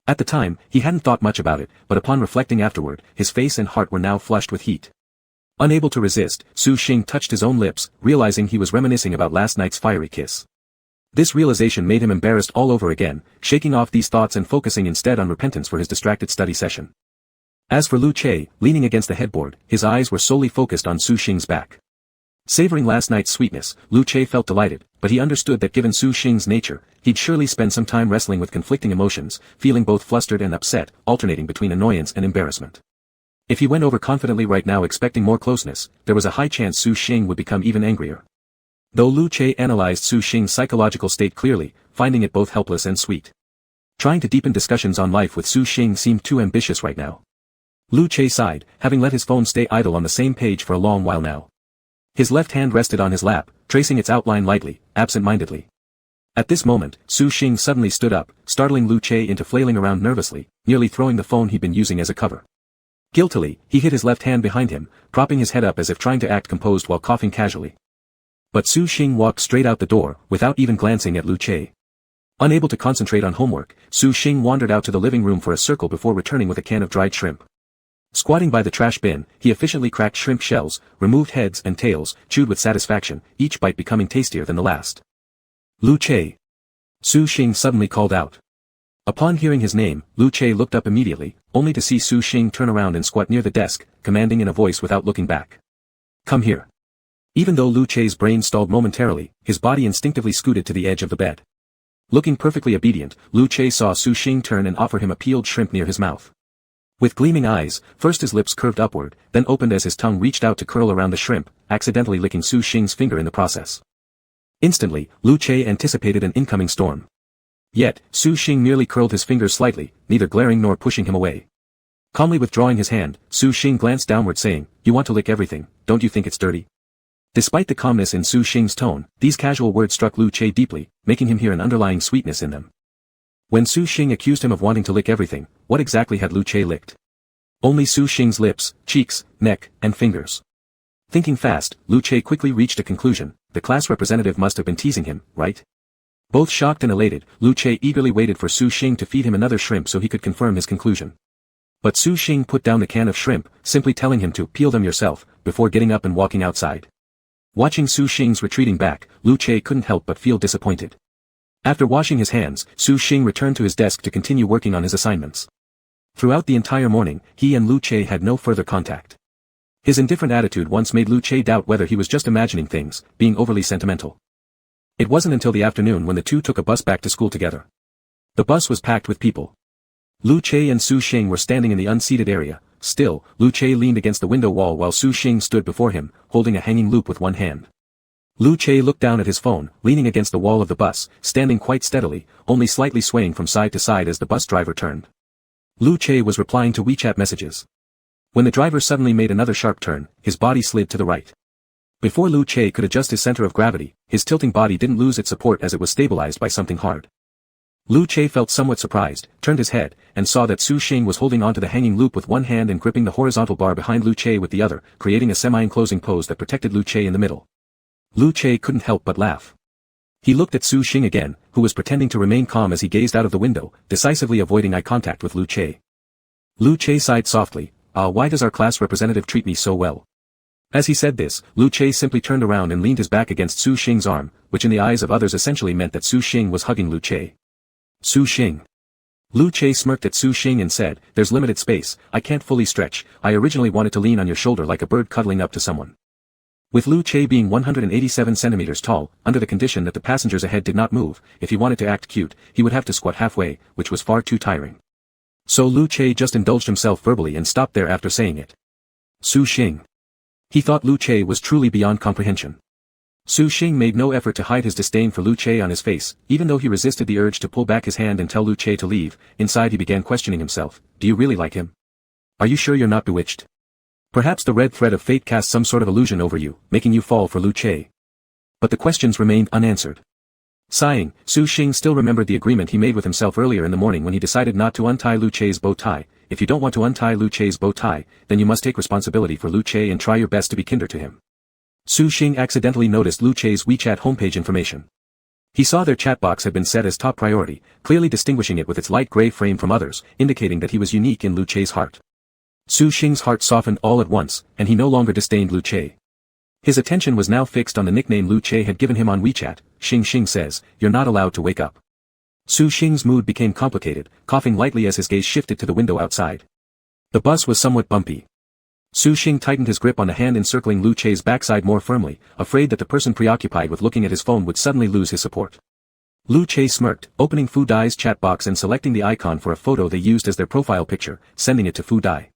At the time, he hadn't thought much about it, but upon reflecting afterward, his face and heart were now flushed with heat. Unable to resist, Su Xing touched his own lips, realizing he was reminiscing about last night's fiery kiss. This realization made him embarrassed all over again, shaking off these thoughts and focusing instead on repentance for his distracted study session. As for Lu Che, leaning against the headboard, his eyes were solely focused on Su Xing's back. Savoring last night's sweetness, Lu Che felt delighted, but he understood that given Su Xing's nature, he'd surely spend some time wrestling with conflicting emotions, feeling both flustered and upset, alternating between annoyance and embarrassment. If he went over confidently right now expecting more closeness, there was a high chance Su Xing would become even angrier. Though Lu Che analyzed Su Xing's psychological state clearly, finding it both helpless and sweet. Trying to deepen discussions on life with Su Xing seemed too ambitious right now. Lu Che sighed, having let his phone stay idle on the same page for a long while now. His left hand rested on his lap, tracing its outline lightly, absent-mindedly. At this moment, Su Xing suddenly stood up, startling Lu Che into flailing around nervously, nearly throwing the phone he'd been using as a cover. Guiltily, he hid his left hand behind him, propping his head up as if trying to act composed while coughing casually. But Su Xing walked straight out the door, without even glancing at Lu Che. Unable to concentrate on homework, Su Xing wandered out to the living room for a circle before returning with a can of dried shrimp. Squatting by the trash bin, he efficiently cracked shrimp shells, removed heads and tails, chewed with satisfaction, each bite becoming tastier than the last. Lu Che. Su Xing suddenly called out. Upon hearing his name, Lu Che looked up immediately, only to see Su Xing turn around and squat near the desk, commanding in a voice without looking back. Come here. Even though Lu Che's brain stalled momentarily, his body instinctively scooted to the edge of the bed. Looking perfectly obedient, Lu Che saw Su Xing turn and offer him a peeled shrimp near his mouth. With gleaming eyes, first his lips curved upward, then opened as his tongue reached out to curl around the shrimp, accidentally licking Su Xing's finger in the process. Instantly, Lu Che anticipated an incoming storm. Yet, Su Xing merely curled his fingers slightly, neither glaring nor pushing him away. Calmly withdrawing his hand, Su Xing glanced downward saying, "You want to lick everything, don't you think it's dirty?" Despite the calmness in Su Xing's tone, these casual words struck Lu Che deeply, making him hear an underlying sweetness in them. When Su Xing accused him of wanting to lick everything, what exactly had Lu Che licked? Only Su Xing's lips, cheeks, neck, and fingers. Thinking fast, Lu Che quickly reached a conclusion: the class representative must have been teasing him, right? Both shocked and elated, Lu Che eagerly waited for Su Xing to feed him another shrimp so he could confirm his conclusion. But Su Xing put down the can of shrimp, simply telling him to peel them yourself, before getting up and walking outside. Watching Su Xing's retreating back, Lu Che couldn't help but feel disappointed. After washing his hands, Su Xing returned to his desk to continue working on his assignments. Throughout the entire morning, he and Lu Che had no further contact. His indifferent attitude once made Lu Che doubt whether he was just imagining things, being overly sentimental. It wasn't until the afternoon when the two took a bus back to school together. The bus was packed with people. Lu Che and Su Xing were standing in the unseated area. Still, Lu Che leaned against the window wall while Su Xing stood before him, holding a hanging loop with one hand. Lu Che looked down at his phone, leaning against the wall of the bus, standing quite steadily, only slightly swaying from side to side as the bus driver turned. Lu Che was replying to WeChat messages. When the driver suddenly made another sharp turn, his body slid to the right. Before Lu Che could adjust his center of gravity, his tilting body didn't lose its support as it was stabilized by something hard. Lu Che felt somewhat surprised, turned his head, and saw that Su Xing was holding onto the hanging loop with one hand and gripping the horizontal bar behind Lu Che with the other, creating a semi-enclosing pose that protected Lu Che in the middle. Lu Che couldn't help but laugh. He looked at Su Xing again, who was pretending to remain calm as he gazed out of the window, decisively avoiding eye contact with Lu Che. Lu Che sighed softly, why does our class representative treat me so well? As he said this, Lu Che simply turned around and leaned his back against Su Xing's arm, which in the eyes of others essentially meant that Su Xing was hugging Lu Che. Su Xing. Lu Che smirked at Su Xing and said, "There's limited space, I can't fully stretch, I originally wanted to lean on your shoulder like a bird cuddling up to someone." With Lu Che being 187 centimeters tall, under the condition that the passengers ahead did not move, if he wanted to act cute, he would have to squat halfway, which was far too tiring. So Lu Che just indulged himself verbally and stopped there after saying it. Su Xing. He thought Lu Che was truly beyond comprehension. Su Xing made no effort to hide his disdain for Lu Che on his face, even though he resisted the urge to pull back his hand and tell Lu Che to leave. Inside he began questioning himself, do you really like him? Are you sure you're not bewitched? Perhaps the red thread of fate cast some sort of illusion over you, making you fall for Lu Che. But the questions remained unanswered. Sighing, Su Xing still remembered the agreement he made with himself earlier in the morning when he decided not to untie Lu Che's bow tie. If you don't want to untie Lu Che's bow tie, then you must take responsibility for Lu Che and try your best to be kinder to him. Su Xing accidentally noticed Lu Che's WeChat homepage information. He saw their chat box had been set as top priority, clearly distinguishing it with its light gray frame from others, indicating that he was unique in Lu Che's heart. Su Xing's heart softened all at once, and he no longer disdained Lu Che. His attention was now fixed on the nickname Lu Che had given him on WeChat. Xing Xing says, "You're not allowed to wake up." Su Xing's mood became complicated, coughing lightly as his gaze shifted to the window outside. The bus was somewhat bumpy. Su Xing tightened his grip on the hand encircling Lu Che's backside more firmly, afraid that the person preoccupied with looking at his phone would suddenly lose his support. Lu Che smirked, opening Fu Dai's chat box and selecting the icon for a photo they used as their profile picture, sending it to Fu Dai.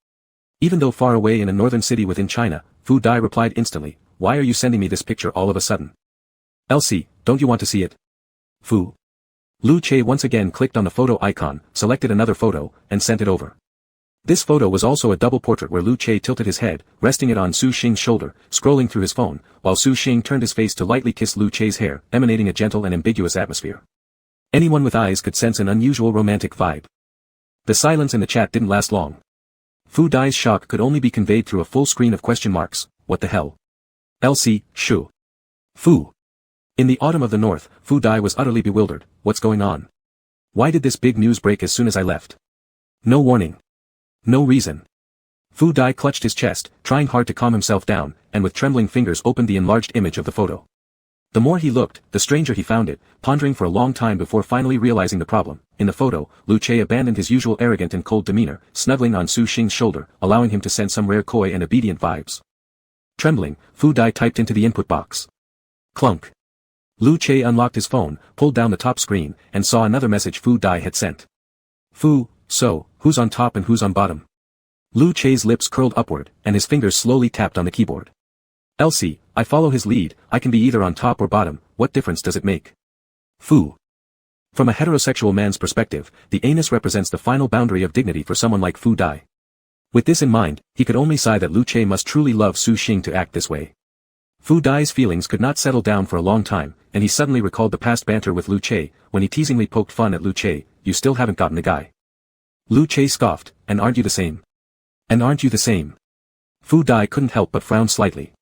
Even though far away in a northern city within China, Fu Dai replied instantly, "Why are you sending me this picture all of a sudden? Elsie, don't you want to see it?" Fu. Lu Che once again clicked on the photo icon, selected another photo, and sent it over. This photo was also a double portrait where Lu Che tilted his head, resting it on Su Xing's shoulder, scrolling through his phone, while Su Xing turned his face to lightly kiss Lu Che's hair, emanating a gentle and ambiguous atmosphere. Anyone with eyes could sense an unusual romantic vibe. The silence in the chat didn't last long. Fu Dai's shock could only be conveyed through a full screen of question marks. What the hell? LC, Shu. Fu. In the autumn of the north, Fu Dai was utterly bewildered. What's going on? Why did this big news break as soon as I left? No warning. No reason. Fu Dai clutched his chest, trying hard to calm himself down, and with trembling fingers opened the enlarged image of the photo. The more he looked, the stranger he found it, pondering for a long time before finally realizing the problem. In the photo, Lu Che abandoned his usual arrogant and cold demeanor, snuggling on Su Xing's shoulder, allowing him to sense some rare coy and obedient vibes. Trembling, Fu Dai typed into the input box. Clunk. Lu Che unlocked his phone, pulled down the top screen, and saw another message Fu Dai had sent. Fu, so, who's on top and who's on bottom? Lu Che's lips curled upward, and his fingers slowly tapped on the keyboard. Elsie, I follow his lead, I can be either on top or bottom, what difference does it make? Fu. From a heterosexual man's perspective, the anus represents the final boundary of dignity for someone like Fu Dai. With this in mind, he could only sigh that Lu Che must truly love Su Xing to act this way. Fu Dai's feelings could not settle down for a long time, and he suddenly recalled the past banter with Lu Che, when he teasingly poked fun at Lu Che. You still haven't gotten a guy. Lu Che scoffed, and aren't you the same? And aren't you the same? Fu Dai couldn't help but frown slightly.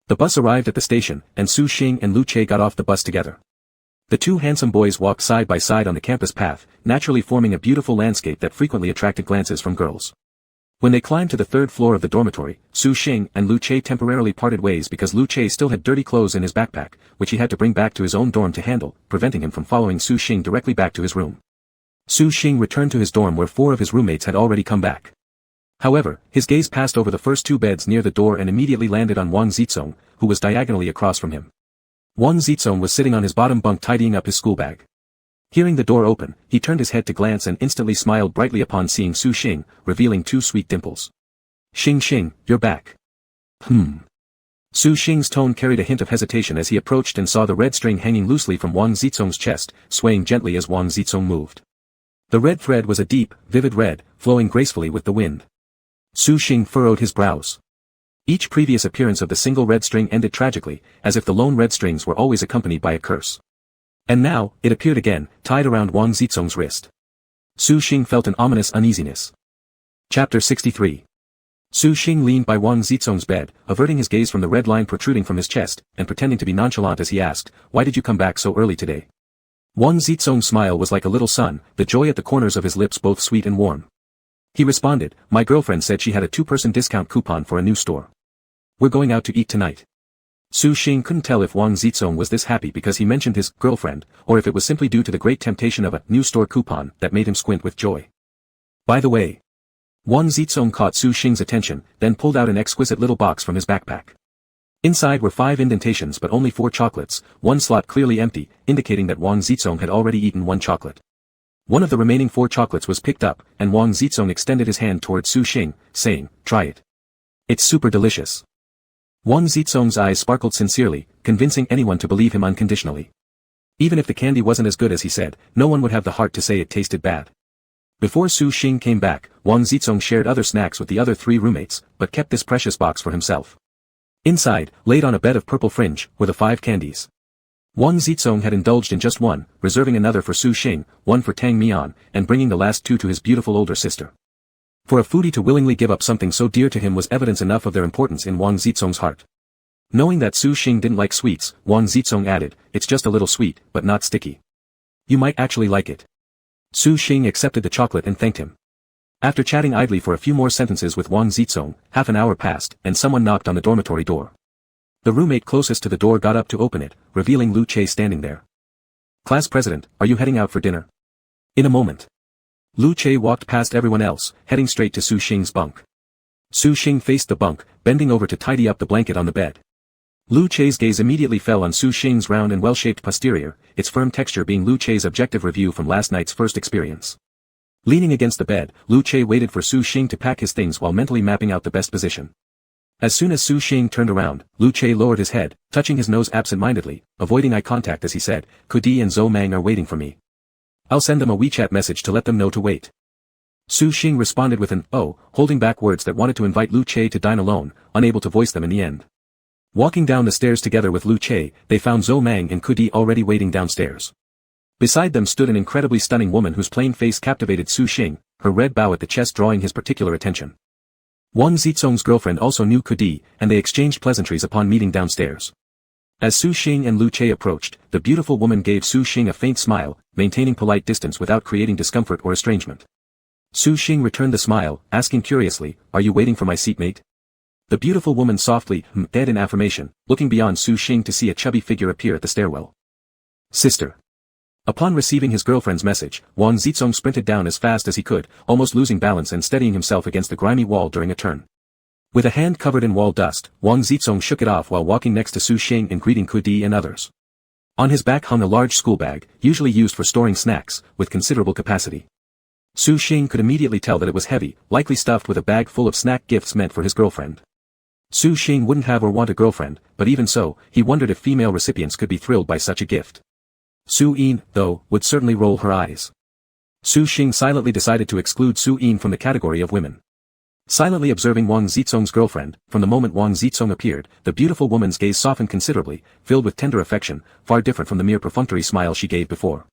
The bus arrived at the station, and Su Xing and Lu Che got off the bus together. The two handsome boys walked side by side on the campus path, naturally forming a beautiful landscape that frequently attracted glances from girls. When they climbed to the third floor of the dormitory, Su Xing and Lu Che temporarily parted ways because Lu Che still had dirty clothes in his backpack, which he had to bring back to his own dorm to handle, preventing him from following Su Xing directly back to his room. Su Xing returned to his dorm where 4 of his roommates had already come back. However, his gaze passed over the first 2 beds near the door and immediately landed on Wang Zizong, who was diagonally across from him. Wang Zizong was sitting on his bottom bunk tidying up his school bag. Hearing the door open, he turned his head to glance and instantly smiled brightly upon seeing Su Xing, revealing 2 sweet dimples. Xing, you're back. Su Xing's tone carried a hint of hesitation as he approached and saw the red string hanging loosely from Wang Zizong's chest, swaying gently as Wang Zizong moved. The red thread was a deep, vivid red, flowing gracefully with the wind. Su Xing furrowed his brows. Each previous appearance of the single red string ended tragically, as if the lone red strings were always accompanied by a curse. And now, it appeared again, tied around Wang Zizong's wrist. Su Xing felt an ominous uneasiness. Chapter 63. Su Xing leaned by Wang Zizong's bed, averting his gaze from the red line protruding from his chest, and pretending to be nonchalant as he asked, "Why did you come back so early today?" Wang Zizong's smile was like a little sun, the joy at the corners of his lips both sweet and warm. He responded, "My girlfriend said she had a 2-person discount coupon for a new store. We're going out to eat tonight." Su Xing couldn't tell if Wang Zizong was this happy because he mentioned his girlfriend, or if it was simply due to the great temptation of a new store coupon that made him squint with joy. By the way, Wang Zizong caught Su Xing's attention, then pulled out an exquisite little box from his backpack. Inside were 5 indentations but only 4 chocolates, 1 slot clearly empty, indicating that Wang Zizong had already eaten 1 chocolate. One of the remaining 4 chocolates was picked up, and Wang Zizong extended his hand towards Su Xing, saying, "Try it. It's super delicious." Wang Zizong's eyes sparkled sincerely, convincing anyone to believe him unconditionally. Even if the candy wasn't as good as he said, no one would have the heart to say it tasted bad. Before Su Xing came back, Wang Zizong shared other snacks with the other 3 roommates, but kept this precious box for himself. Inside, laid on a bed of purple fringe, were the 5 candies. Wang Zizong had indulged in just 1, reserving another for Su Xing, 1 for Tang Mian, and bringing the last 2 to his beautiful older sister. For a foodie to willingly give up something so dear to him was evidence enough of their importance in Wang Zizong's heart. Knowing that Su Xing didn't like sweets, Wang Zizong added, "It's just a little sweet, but not sticky. You might actually like it." Su Xing accepted the chocolate and thanked him. After chatting idly for a few more sentences with Wang Zizong, half an hour passed, and someone knocked on the dormitory door. The roommate closest to the door got up to open it, revealing Lu Che standing there. "Class president, are you heading out for dinner?" "In a moment." Lu Che walked past everyone else, heading straight to Su Xing's bunk. Su Xing faced the bunk, bending over to tidy up the blanket on the bed. Lu Che's gaze immediately fell on Su Xing's round and well-shaped posterior, its firm texture being Lu Che's objective review from last night's first experience. Leaning against the bed, Lu Che waited for Su Xing to pack his things while mentally mapping out the best position. As soon as Su Xing turned around, Lu Che lowered his head, touching his nose absent-mindedly, avoiding eye contact as he said, "Kudi and Zhou Mang are waiting for me. I'll send them a WeChat message to let them know to wait." Su Xing responded with an "oh," holding back words that wanted to invite Lu Che to dine alone, unable to voice them in the end. Walking down the stairs together with Lu Che, they found Zhou Mang and Kudi already waiting downstairs. Beside them stood an incredibly stunning woman whose plain face captivated Su Xing, her red bow at the chest drawing his particular attention. Wang Zizong's girlfriend also knew Kudi, and they exchanged pleasantries upon meeting downstairs. As Su Xing and Lu Che approached, the beautiful woman gave Su Xing a faint smile, maintaining polite distance without creating discomfort or estrangement. Su Xing returned the smile, asking curiously, "Are you waiting for my seatmate?" The beautiful woman softly hummed in affirmation, looking beyond Su Xing to see a chubby figure appear at the stairwell. "Sister." Upon receiving his girlfriend's message, Wang Zizong sprinted down as fast as he could, almost losing balance and steadying himself against the grimy wall during a turn. With a hand covered in wall dust, Wang Zizong shook it off while walking next to Su Xing and greeting Kudi and others. On his back hung a large school bag, usually used for storing snacks, with considerable capacity. Su Xing could immediately tell that it was heavy, likely stuffed with a bag full of snack gifts meant for his girlfriend. Su Xing wouldn't have or want a girlfriend, but even so, he wondered if female recipients could be thrilled by such a gift. Su Yin, though, would certainly roll her eyes. Su Xing silently decided to exclude Su Yin from the category of women. Silently observing Wang Zizong's girlfriend, from the moment Wang Zizong appeared, the beautiful woman's gaze softened considerably, filled with tender affection, far different from the mere perfunctory smile she gave before.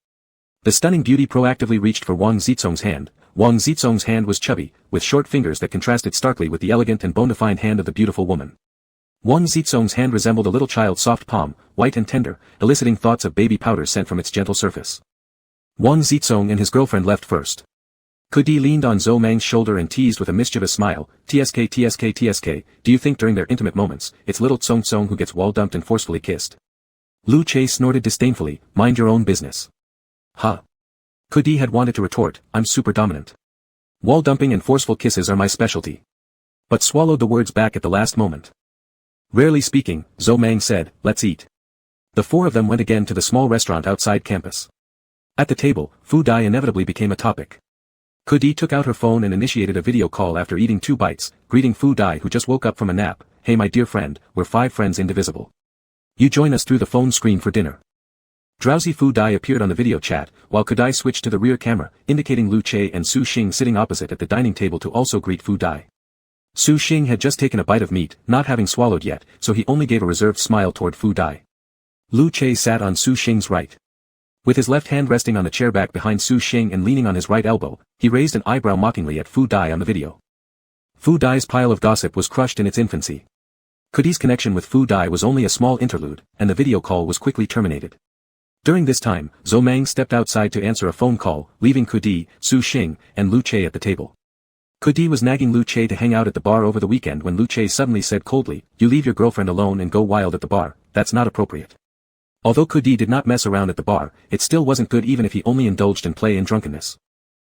The stunning beauty proactively reached for Wang Zizong's hand. Wang Zizong's hand was chubby, with short fingers that contrasted starkly with the elegant and bona-fide hand of the beautiful woman. Wang Zizong's hand resembled a little child's soft palm, white and tender, eliciting thoughts of baby powder sent from its gentle surface. Wang Zizong and his girlfriend left first. Kudi leaned on Zhou Mang's shoulder and teased with a mischievous smile, "Tsk tsk tsk, do you think during their intimate moments, it's little Tsong Tsong who gets wall-dumped and forcefully kissed?" Lu Che snorted disdainfully, "Mind your own business." "Huh." Kudi had wanted to retort, "I'm super dominant. Wall-dumping and forceful kisses are my specialty." But swallowed the words back at the last moment. Rarely speaking, Zhou Mang said, "Let's eat." The four of them went again to the small restaurant outside campus. At the table, Fu Dai inevitably became a topic. Kudi took out her phone and initiated a video call after eating 2 bites, greeting Fu Dai who just woke up from a nap, "Hey my dear friend, we're 5 friends indivisible. You join us through the phone screen for dinner." Drowsy Fu Dai appeared on the video chat, while Kudi switched to the rear camera, indicating Lu Che and Su Xing sitting opposite at the dining table to also greet Fu Dai. Su Xing had just taken a bite of meat, not having swallowed yet, so he only gave a reserved smile toward Fu Dai. Lu Che sat on Su Xing's right. With his left hand resting on the chair back behind Su Xing and leaning on his right elbow, he raised an eyebrow mockingly at Fu Dai on the video. Fu Dai's pile of gossip was crushed in its infancy. Kudi's connection with Fu Dai was only a small interlude, and the video call was quickly terminated. During this time, Zhou Mang stepped outside to answer a phone call, leaving Kudi, Su Xing, and Lu Che at the table. Kudi was nagging Lu Che to hang out at the bar over the weekend when Lu Che suddenly said coldly, "You leave your girlfriend alone and go wild at the bar, that's not appropriate." Although Kudi did not mess around at the bar, it still wasn't good even if he only indulged in play and drunkenness.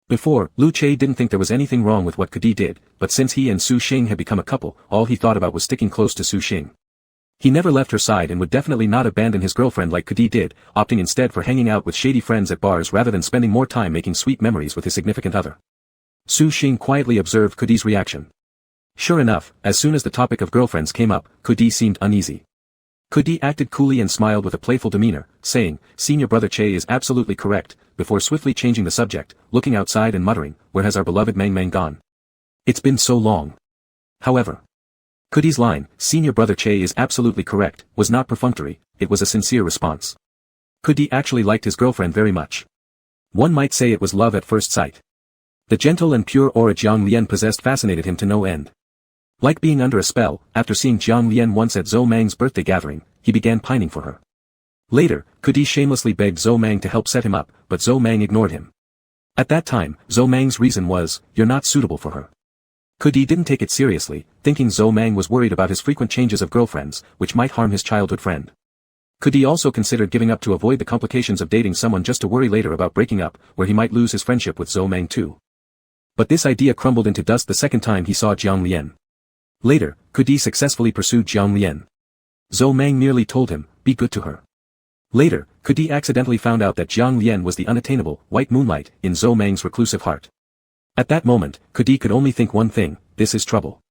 Before, Lu Che didn't think there was anything wrong with what Kudi did, but since he and Su Xing had become a couple, all he thought about was sticking close to Su Xing. He never left her side and would definitely not abandon his girlfriend like Kudi did, opting instead for hanging out with shady friends at bars rather than spending more time making sweet memories with his significant other. Su Xing quietly observed Kudi's reaction. Sure enough, as soon as the topic of girlfriends came up, Kudi seemed uneasy. Kudi acted coolly and smiled with a playful demeanor, saying, "Senior brother Che is absolutely correct," before swiftly changing the subject, looking outside and muttering, "Where has our beloved Mang Mang gone? It's been so long." However, Kudi's line, "Senior brother Che is absolutely correct," was not perfunctory, it was a sincere response. Kudi actually liked his girlfriend very much. One might say it was love at first sight. The gentle and pure aura Jiang Lian possessed fascinated him to no end. Like being under a spell, after seeing Jiang Lian once at Zhou Mang's birthday gathering, he began pining for her. Later, Kudi shamelessly begged Zhou Mang to help set him up, but Zhou Mang ignored him. At that time, Zhou Mang's reason was, "You're not suitable for her." Kudi didn't take it seriously, thinking Zhou Mang was worried about his frequent changes of girlfriends, which might harm his childhood friend. Kudi also considered giving up to avoid the complications of dating someone just to worry later about breaking up, where he might lose his friendship with Zhou Mang too. But this idea crumbled into dust the second time he saw Jiang Lian. Later, Kudi successfully pursued Jiang Lian. Zhou Mang merely told him, "Be good to her." Later, Kudi accidentally found out that Jiang Lian was the unattainable, white moonlight, in Zhou Mang's reclusive heart. At that moment, Kudi could only think one thing, this is trouble.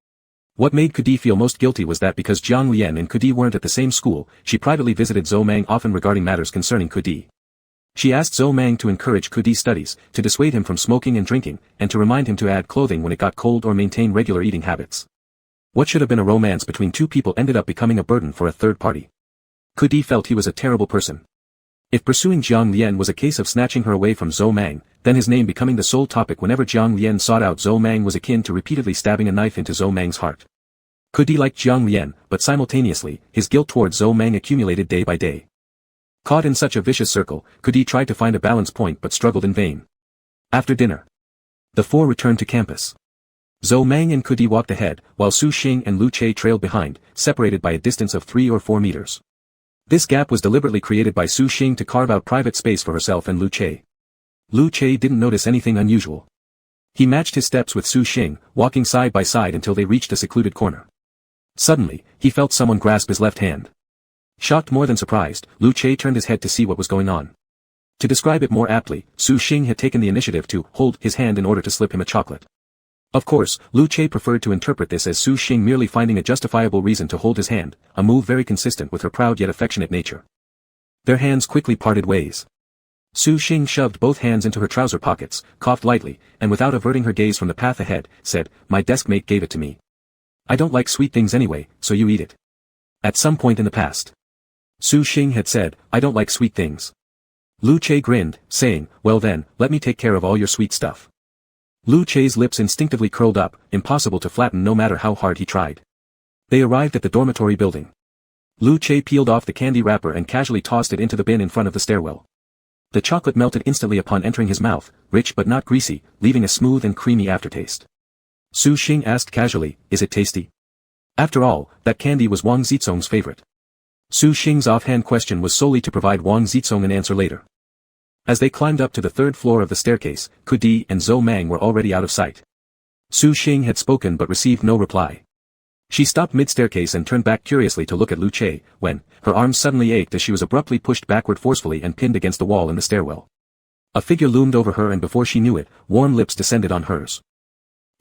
What made Kudi feel most guilty was that because Jiang Lian and Kudi weren't at the same school, she privately visited Zhou Mang often regarding matters concerning Kudi. She asked Zhou Mang to encourage Kudi's studies, to dissuade him from smoking and drinking, and to remind him to add clothing when it got cold or maintain regular eating habits. What should have been a romance between two people ended up becoming a burden for a third party. Kudi felt he was a terrible person. If pursuing Jiang Lian was a case of snatching her away from Zhou Mang, then his name becoming the sole topic whenever Jiang Lian sought out Zhou Mang was akin to repeatedly stabbing a knife into Zhou Mang's heart. Kudi liked Jiang Lian, but simultaneously, his guilt towards Zhou Mang accumulated day by day. Caught in such a vicious circle, Kudi tried to find a balance point but struggled in vain. After dinner, the four returned to campus. Zhou Mang and Kudi walked ahead, while Su Xing and Lu Che trailed behind, separated by a distance of 3 or 4 meters. This gap was deliberately created by Su Xing to carve out private space for herself and Lu Che. Lu Che didn't notice anything unusual. He matched his steps with Su Xing, walking side by side until they reached a secluded corner. Suddenly, he felt someone grasp his left hand. Shocked more than surprised, Lu Che turned his head to see what was going on. To describe it more aptly, Su Xing had taken the initiative to hold his hand in order to slip him a chocolate. Of course, Lu Che preferred to interpret this as Su Xing merely finding a justifiable reason to hold his hand, a move very consistent with her proud yet affectionate nature. Their hands quickly parted ways. Su Xing shoved both hands into her trouser pockets, coughed lightly, and without averting her gaze from the path ahead, said, "My desk mate gave it to me. I don't like sweet things anyway, so you eat it." At some point in the past, Su Xing had said, "I don't like sweet things." Lu Che grinned, saying, "Well then, let me take care of all your sweet stuff." Lu Che's lips instinctively curled up, impossible to flatten no matter how hard he tried. They arrived at the dormitory building. Lu Che peeled off the candy wrapper and casually tossed it into the bin in front of the stairwell. The chocolate melted instantly upon entering his mouth, rich but not greasy, leaving a smooth and creamy aftertaste. Su Xing asked casually, "Is it tasty?" After all, that candy was Wang Zizong's favorite. Su Xing's offhand question was solely to provide Wang Zizong an answer later. As they climbed up to the 3rd floor of the staircase, Kudi and Zhou Mang were already out of sight. Su Xing had spoken but received no reply. She stopped mid-staircase and turned back curiously to look at Lu Che, when, her arms suddenly ached as she was abruptly pushed backward forcefully and pinned against the wall in the stairwell. A figure loomed over her and before she knew it, warm lips descended on hers.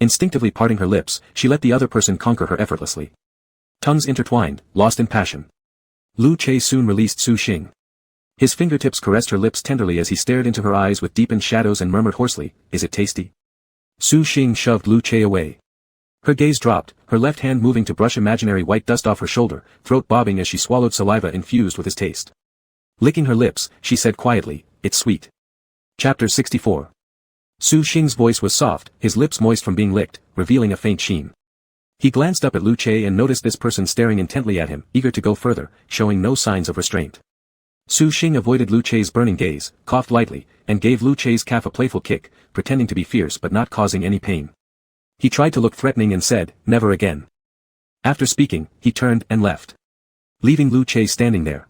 Instinctively parting her lips, she let the other person conquer her effortlessly. Tongues intertwined, lost in passion. Lu Che soon released Su Xing. His fingertips caressed her lips tenderly as he stared into her eyes with deepened shadows and murmured hoarsely, "Is it tasty?" Su Xing shoved Lu Che away. Her gaze dropped, her left hand moving to brush imaginary white dust off her shoulder, throat bobbing as she swallowed saliva infused with his taste. Licking her lips, she said quietly, "It's sweet." Chapter 64. Su Xing's voice was soft, his lips moist from being licked, revealing a faint sheen. He glanced up at Lu Che and noticed this person staring intently at him, eager to go further, showing no signs of restraint. Su Xing avoided Lu Che's burning gaze, coughed lightly, and gave Lu Che's calf a playful kick, pretending to be fierce but not causing any pain. He tried to look threatening and said, "Never again." After speaking, he turned and left, leaving Lu Che standing there.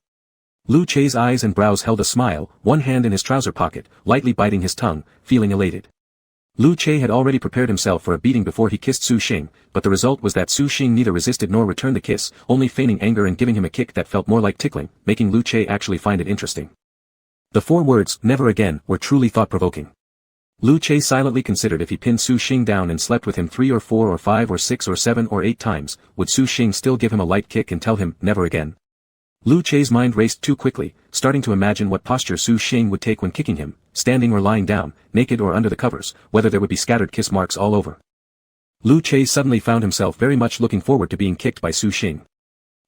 Lu Che's eyes and brows held a smile, one hand in his trouser pocket, lightly biting his tongue, feeling elated. Lu Che had already prepared himself for a beating before he kissed Su Xing, but the result was that Su Xing neither resisted nor returned the kiss, only feigning anger and giving him a kick that felt more like tickling, making Lu Che actually find it interesting. The 4 words, "never again," were truly thought-provoking. Lu Che silently considered if he pinned Su Xing down and slept with him 3 or 4 or 5 or 6 or 7 or 8 times, would Su Xing still give him a light kick and tell him, "never again"? Lu Che's mind raced too quickly, starting to imagine what posture Su Xing would take when kicking him, standing or lying down, naked or under the covers, whether there would be scattered kiss marks all over. Lu Che suddenly found himself very much looking forward to being kicked by Su Xing.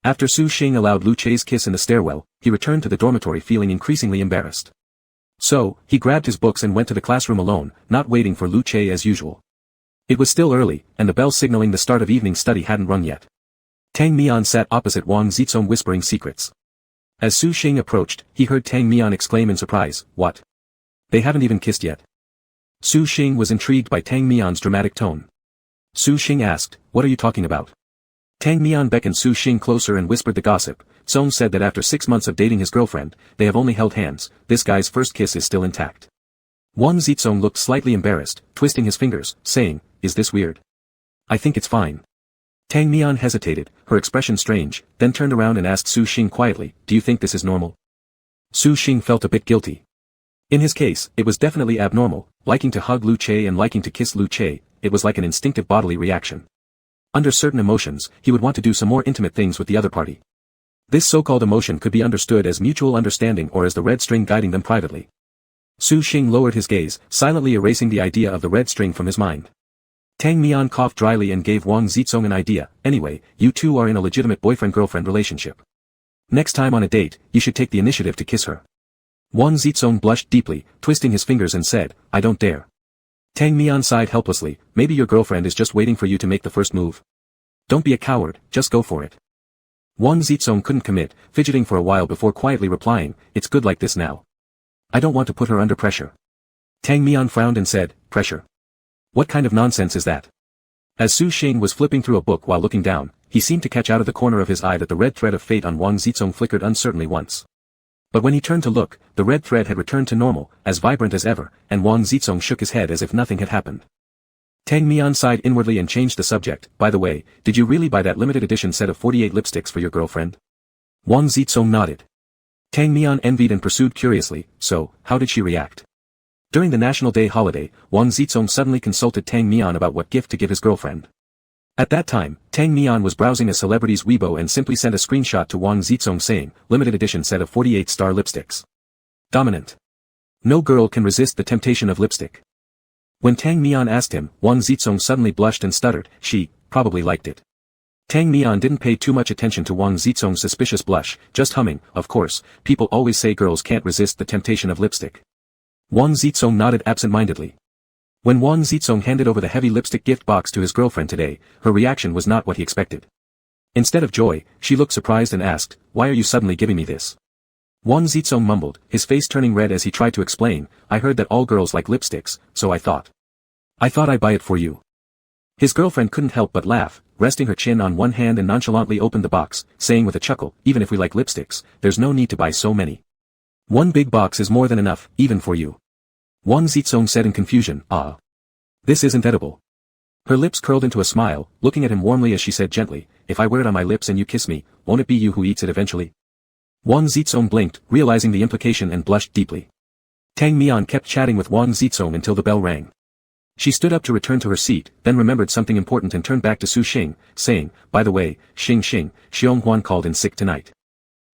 After Su Xing allowed Lu Che's kiss in the stairwell, he returned to the dormitory feeling increasingly embarrassed. So, he grabbed his books and went to the classroom alone, not waiting for Lu Che as usual. It was still early, and the bell signaling the start of evening study hadn't rung yet. Tang Mian sat opposite Wang Zizong whispering secrets. As Su Xing approached, he heard Tang Mian exclaim in surprise, "What? They haven't even kissed yet." Su Xing was intrigued by Tang Mian's dramatic tone. Su Xing asked, "What are you talking about?" Tang Mian beckoned Su Xing closer and whispered the gossip. Song said that after 6 months of dating his girlfriend, they have only held hands, this guy's first kiss is still intact. Wang Zizong looked slightly embarrassed, twisting his fingers, saying, "Is this weird?" "I think it's fine." Tang Mian hesitated, her expression strange, then turned around and asked Su Xing quietly, "Do you think this is normal?" Su Xing felt a bit guilty. In his case, it was definitely abnormal, liking to hug Lu Che and liking to kiss Lu Che, it was like an instinctive bodily reaction. Under certain emotions, he would want to do some more intimate things with the other party. This so-called emotion could be understood as mutual understanding or as the red string guiding them privately. Su Xing lowered his gaze, silently erasing the idea of the red string from his mind. Tang Mian coughed dryly and gave Wang Zizong an idea, "Anyway, you two are in a legitimate boyfriend-girlfriend relationship. Next time on a date, you should take the initiative to kiss her." Wang Zizong blushed deeply, twisting his fingers and said, I don't dare. Tang Mian sighed helplessly, maybe your girlfriend is just waiting for you to make the first move. Don't be a coward, just go for it. Wang Zizong couldn't commit, fidgeting for a while before quietly replying, it's good like this now. I don't want to put her under pressure. Tang Mian frowned and said, pressure? What kind of nonsense is that? As Su Xing was flipping through a book while looking down, he seemed to catch out of the corner of his eye that the red thread of fate on Wang Zizong flickered uncertainly once. But when he turned to look, the red thread had returned to normal, as vibrant as ever, and Wang Zizong shook his head as if nothing had happened. Tang Mian sighed inwardly and changed the subject, by the way, did you really buy that limited edition set of 48 lipsticks for your girlfriend? Wang Zizong nodded. Tang Mian envied and pursued curiously, so, how did she react? During the National Day holiday, Wang Zizong suddenly consulted Tang Mian about what gift to give his girlfriend. At that time, Tang Mian was browsing a celebrity's Weibo and simply sent a screenshot to Wang Zizong saying, limited edition set of 48 star lipsticks. Dominant. No girl can resist the temptation of lipstick. When Tang Mian asked him, Wang Zizong suddenly blushed and stuttered, she, probably liked it. Tang Mian didn't pay too much attention to Wang Zizong's suspicious blush, just humming, of course, people always say girls can't resist the temptation of lipstick. Wang Zizong nodded absent-mindedly. When Wang Zizong handed over the heavy lipstick gift box to his girlfriend today, her reaction was not what he expected. Instead of joy, she looked surprised and asked, why are you suddenly giving me this? Wang Zizong mumbled, his face turning red as he tried to explain, I heard that all girls like lipsticks, so I thought I'd buy it for you. His girlfriend couldn't help but laugh, resting her chin on one hand and nonchalantly opened the box, saying with a chuckle, even if we like lipsticks, there's no need to buy so many. One big box is more than enough, even for you. Wang Zizong said in confusion, ah. This isn't edible. Her lips curled into a smile, looking at him warmly as she said gently, if I wear it on my lips and you kiss me, won't it be you who eats it eventually? Wang Zizong blinked, realizing the implication and blushed deeply. Tang Mian kept chatting with Wang Zizong until the bell rang. She stood up to return to her seat, then remembered something important and turned back to Su Xing, saying, by the way, Xing, Xiong Huan called in sick tonight.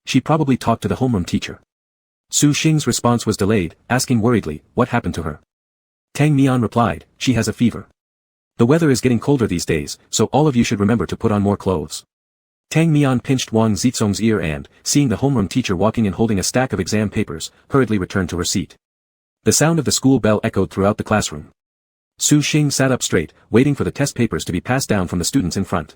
She probably talked to the homeroom teacher. Su Xing's response was delayed, asking worriedly, what happened to her? Tang Mian replied, she has a fever. The weather is getting colder these days, so all of you should remember to put on more clothes. Tang Mian pinched Wang Zizong's ear and, seeing the homeroom teacher walking in holding a stack of exam papers, hurriedly returned to her seat. The sound of the school bell echoed throughout the classroom. Su Xing sat up straight, waiting for the test papers to be passed down from the students in front.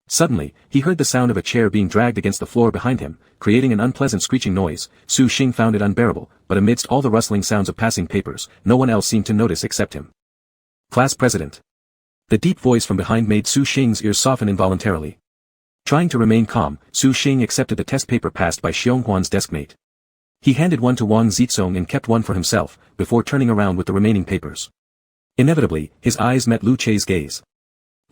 Suddenly, he heard the sound of a chair being dragged against the floor behind him, creating an unpleasant screeching noise. Su Xing found it unbearable, but amidst all the rustling sounds of passing papers, no one else seemed to notice except him. Class President. The deep voice from behind made Su Xing's ears soften involuntarily. Trying to remain calm, Su Xing accepted the test paper passed by Xiong Huan's deskmate. He handed one to Wang Zizong and kept one for himself, before turning around with the remaining papers. Inevitably, his eyes met Lu Che's gaze.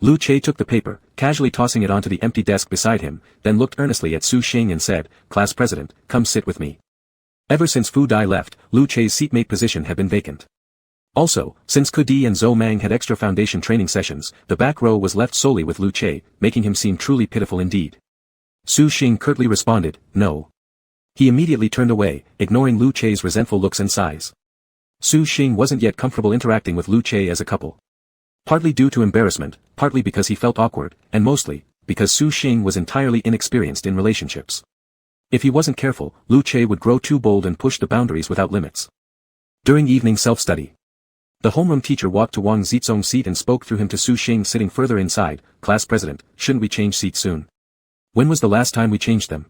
Lu Che took the paper, casually tossing it onto the empty desk beside him, then looked earnestly at Su Xing and said, Class President, come sit with me. Ever since Fu Dai left, Lu Che's seatmate position had been vacant. Also, since Ku Di and Zhou Mang had extra foundation training sessions, the back row was left solely with Lu Che, making him seem truly pitiful indeed. Su Xing curtly responded, no. He immediately turned away, ignoring Lu Che's resentful looks and sighs. Su Xing wasn't yet comfortable interacting with Lu Che as a couple. Partly due to embarrassment, partly because he felt awkward, and mostly, because Su Xing was entirely inexperienced in relationships. If he wasn't careful, Lu Che would grow too bold and push the boundaries without limits. During evening self-study, the homeroom teacher walked to Wang Zizong's seat and spoke through him to Su Xing sitting further inside, Class President, shouldn't we change seats soon? When was the last time we changed them?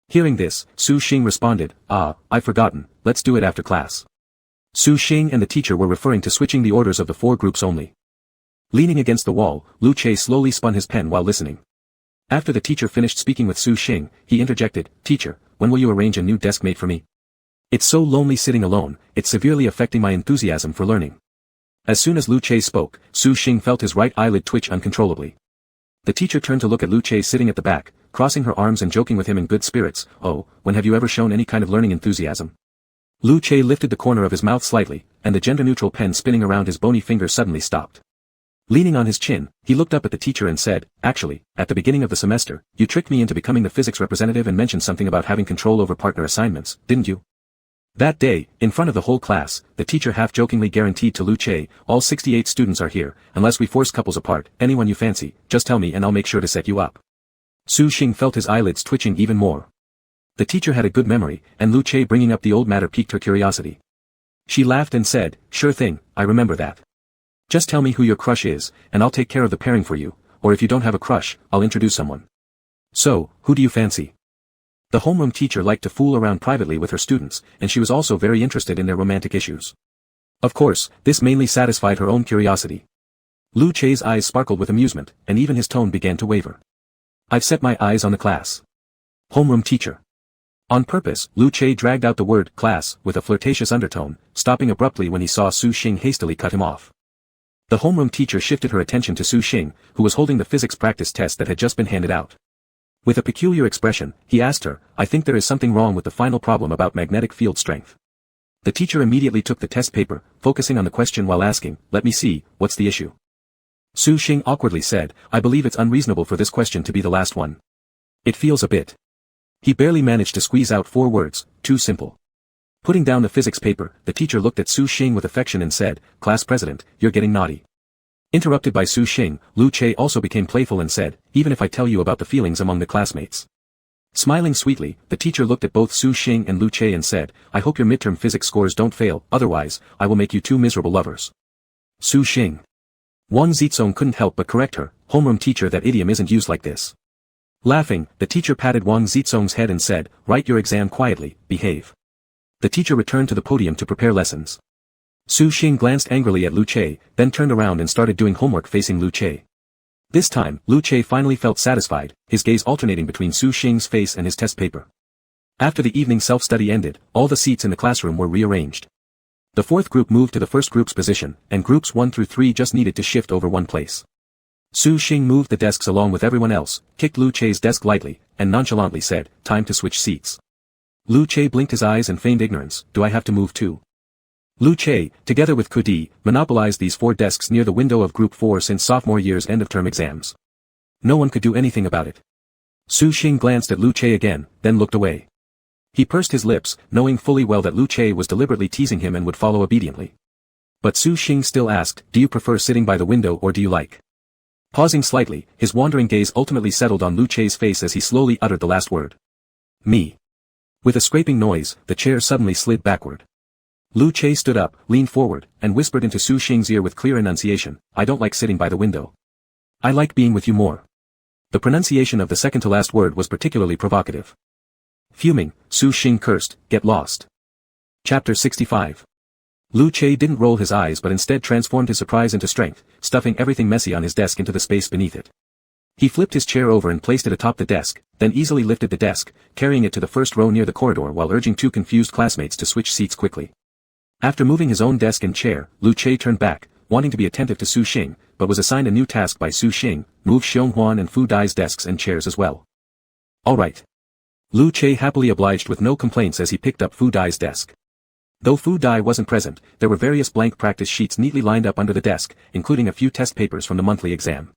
Hearing this, Su Xing responded, I've forgotten, let's do it after class. Su Xing and the teacher were referring to switching the orders of the four groups only. Leaning against the wall, Lu Che slowly spun his pen while listening. After the teacher finished speaking with Su Xing, he interjected, Teacher, when will you arrange a new deskmate for me? It's so lonely sitting alone, it's severely affecting my enthusiasm for learning. As soon as Lu Che spoke, Su Xing felt his right eyelid twitch uncontrollably. The teacher turned to look at Lu Che sitting at the back, crossing her arms and joking with him in good spirits, oh, when have you ever shown any kind of learning enthusiasm? Lu Che lifted the corner of his mouth slightly, and the gender-neutral pen spinning around his bony finger suddenly stopped. Leaning on his chin, he looked up at the teacher and said, actually, at the beginning of the semester, you tricked me into becoming the physics representative and mentioned something about having control over partner assignments, didn't you? That day, in front of the whole class, the teacher half-jokingly guaranteed to Lu Che, all 68 students are here, unless we force couples apart, anyone you fancy, just tell me and I'll make sure to set you up. Su Xing felt his eyelids twitching even more. The teacher had a good memory, and Lu Che bringing up the old matter piqued her curiosity. She laughed and said, "Sure thing, I remember that. Just tell me who your crush is, and I'll take care of the pairing for you, or if you don't have a crush, I'll introduce someone. So, who do you fancy?" The homeroom teacher liked to fool around privately with her students, and she was also very interested in their romantic issues. Of course, this mainly satisfied her own curiosity. Lu Che's eyes sparkled with amusement, and even his tone began to waver. "I've set my eyes on the class." Homeroom teacher. On purpose, Lu Che dragged out the word class with a flirtatious undertone, stopping abruptly when he saw Su Xing hastily cut him off. The homeroom teacher shifted her attention to Su Xing, who was holding the physics practice test that had just been handed out. With a peculiar expression, he asked her, "I think there is something wrong with the final problem about magnetic field strength." The teacher immediately took the test paper, focusing on the question while asking, "Let me see, what's the issue?" Su Xing awkwardly said, "I believe it's unreasonable for this question to be the last one. It feels a bit." He barely managed to squeeze out 4 words, "too simple." Putting down the physics paper, the teacher looked at Su Xing with affection and said, "Class president, you're getting naughty." Interrupted by Su Xing, Lu Che also became playful and said, "Even if I tell you about the feelings among the classmates." Smiling sweetly, the teacher looked at both Su Xing and Lu Che and said, "I hope your midterm physics scores don't fail, otherwise, I will make you 2 miserable lovers." Su Xing. Wang Zizong couldn't help but correct her, "Homeroom teacher, that idiom isn't used like this." Laughing, the teacher patted Wang Zizong's head and said, "Write your exam quietly, behave." The teacher returned to the podium to prepare lessons. Su Xing glanced angrily at Lu Che, then turned around and started doing homework facing Lu Che. This time, Lu Che finally felt satisfied, his gaze alternating between Su Xing's face and his test paper. After the evening self-study ended, all the seats in the classroom were rearranged. The 4th group moved to the first group's position, and groups 1 through 3 just needed to shift over 1 place. Su Xing moved the desks along with everyone else, kicked Lu Che's desk lightly, and nonchalantly said, "Time to switch seats." Lu Che blinked his eyes and feigned ignorance, "Do I have to move too?" Lu Che, together with Kudi, monopolized these 4 desks near the window of Group 4 since sophomore year's end-of-term exams. No one could do anything about it. Su Xing glanced at Lu Che again, then looked away. He pursed his lips, knowing fully well that Lu Che was deliberately teasing him and would follow obediently. But Su Xing still asked, "Do you prefer sitting by the window or do you like?" Pausing slightly, his wandering gaze ultimately settled on Lu Che's face as he slowly uttered the last word. "Me." With a scraping noise, the chair suddenly slid backward. Lu Che stood up, leaned forward, and whispered into Su Xing's ear with clear enunciation, "I don't like sitting by the window. I like being with you more." The pronunciation of the second-to-last word was particularly provocative. Fuming, Su Xing cursed, "Get lost." Chapter 65. Lu Che didn't roll his eyes but instead transformed his surprise into strength, stuffing everything messy on his desk into the space beneath it. He flipped his chair over and placed it atop the desk, then easily lifted the desk, carrying it to the first row near the corridor while urging 2 confused classmates to switch seats quickly. After moving his own desk and chair, Lu Che turned back, wanting to be attentive to Su Xing, but was assigned a new task by Su Xing, move Xiong Huan and Fu Dai's desks and chairs as well. "All right." Lu Che happily obliged with no complaints as he picked up Fu Dai's desk. Though Fu Dai wasn't present, there were various blank practice sheets neatly lined up under the desk, including a few test papers from the monthly exam.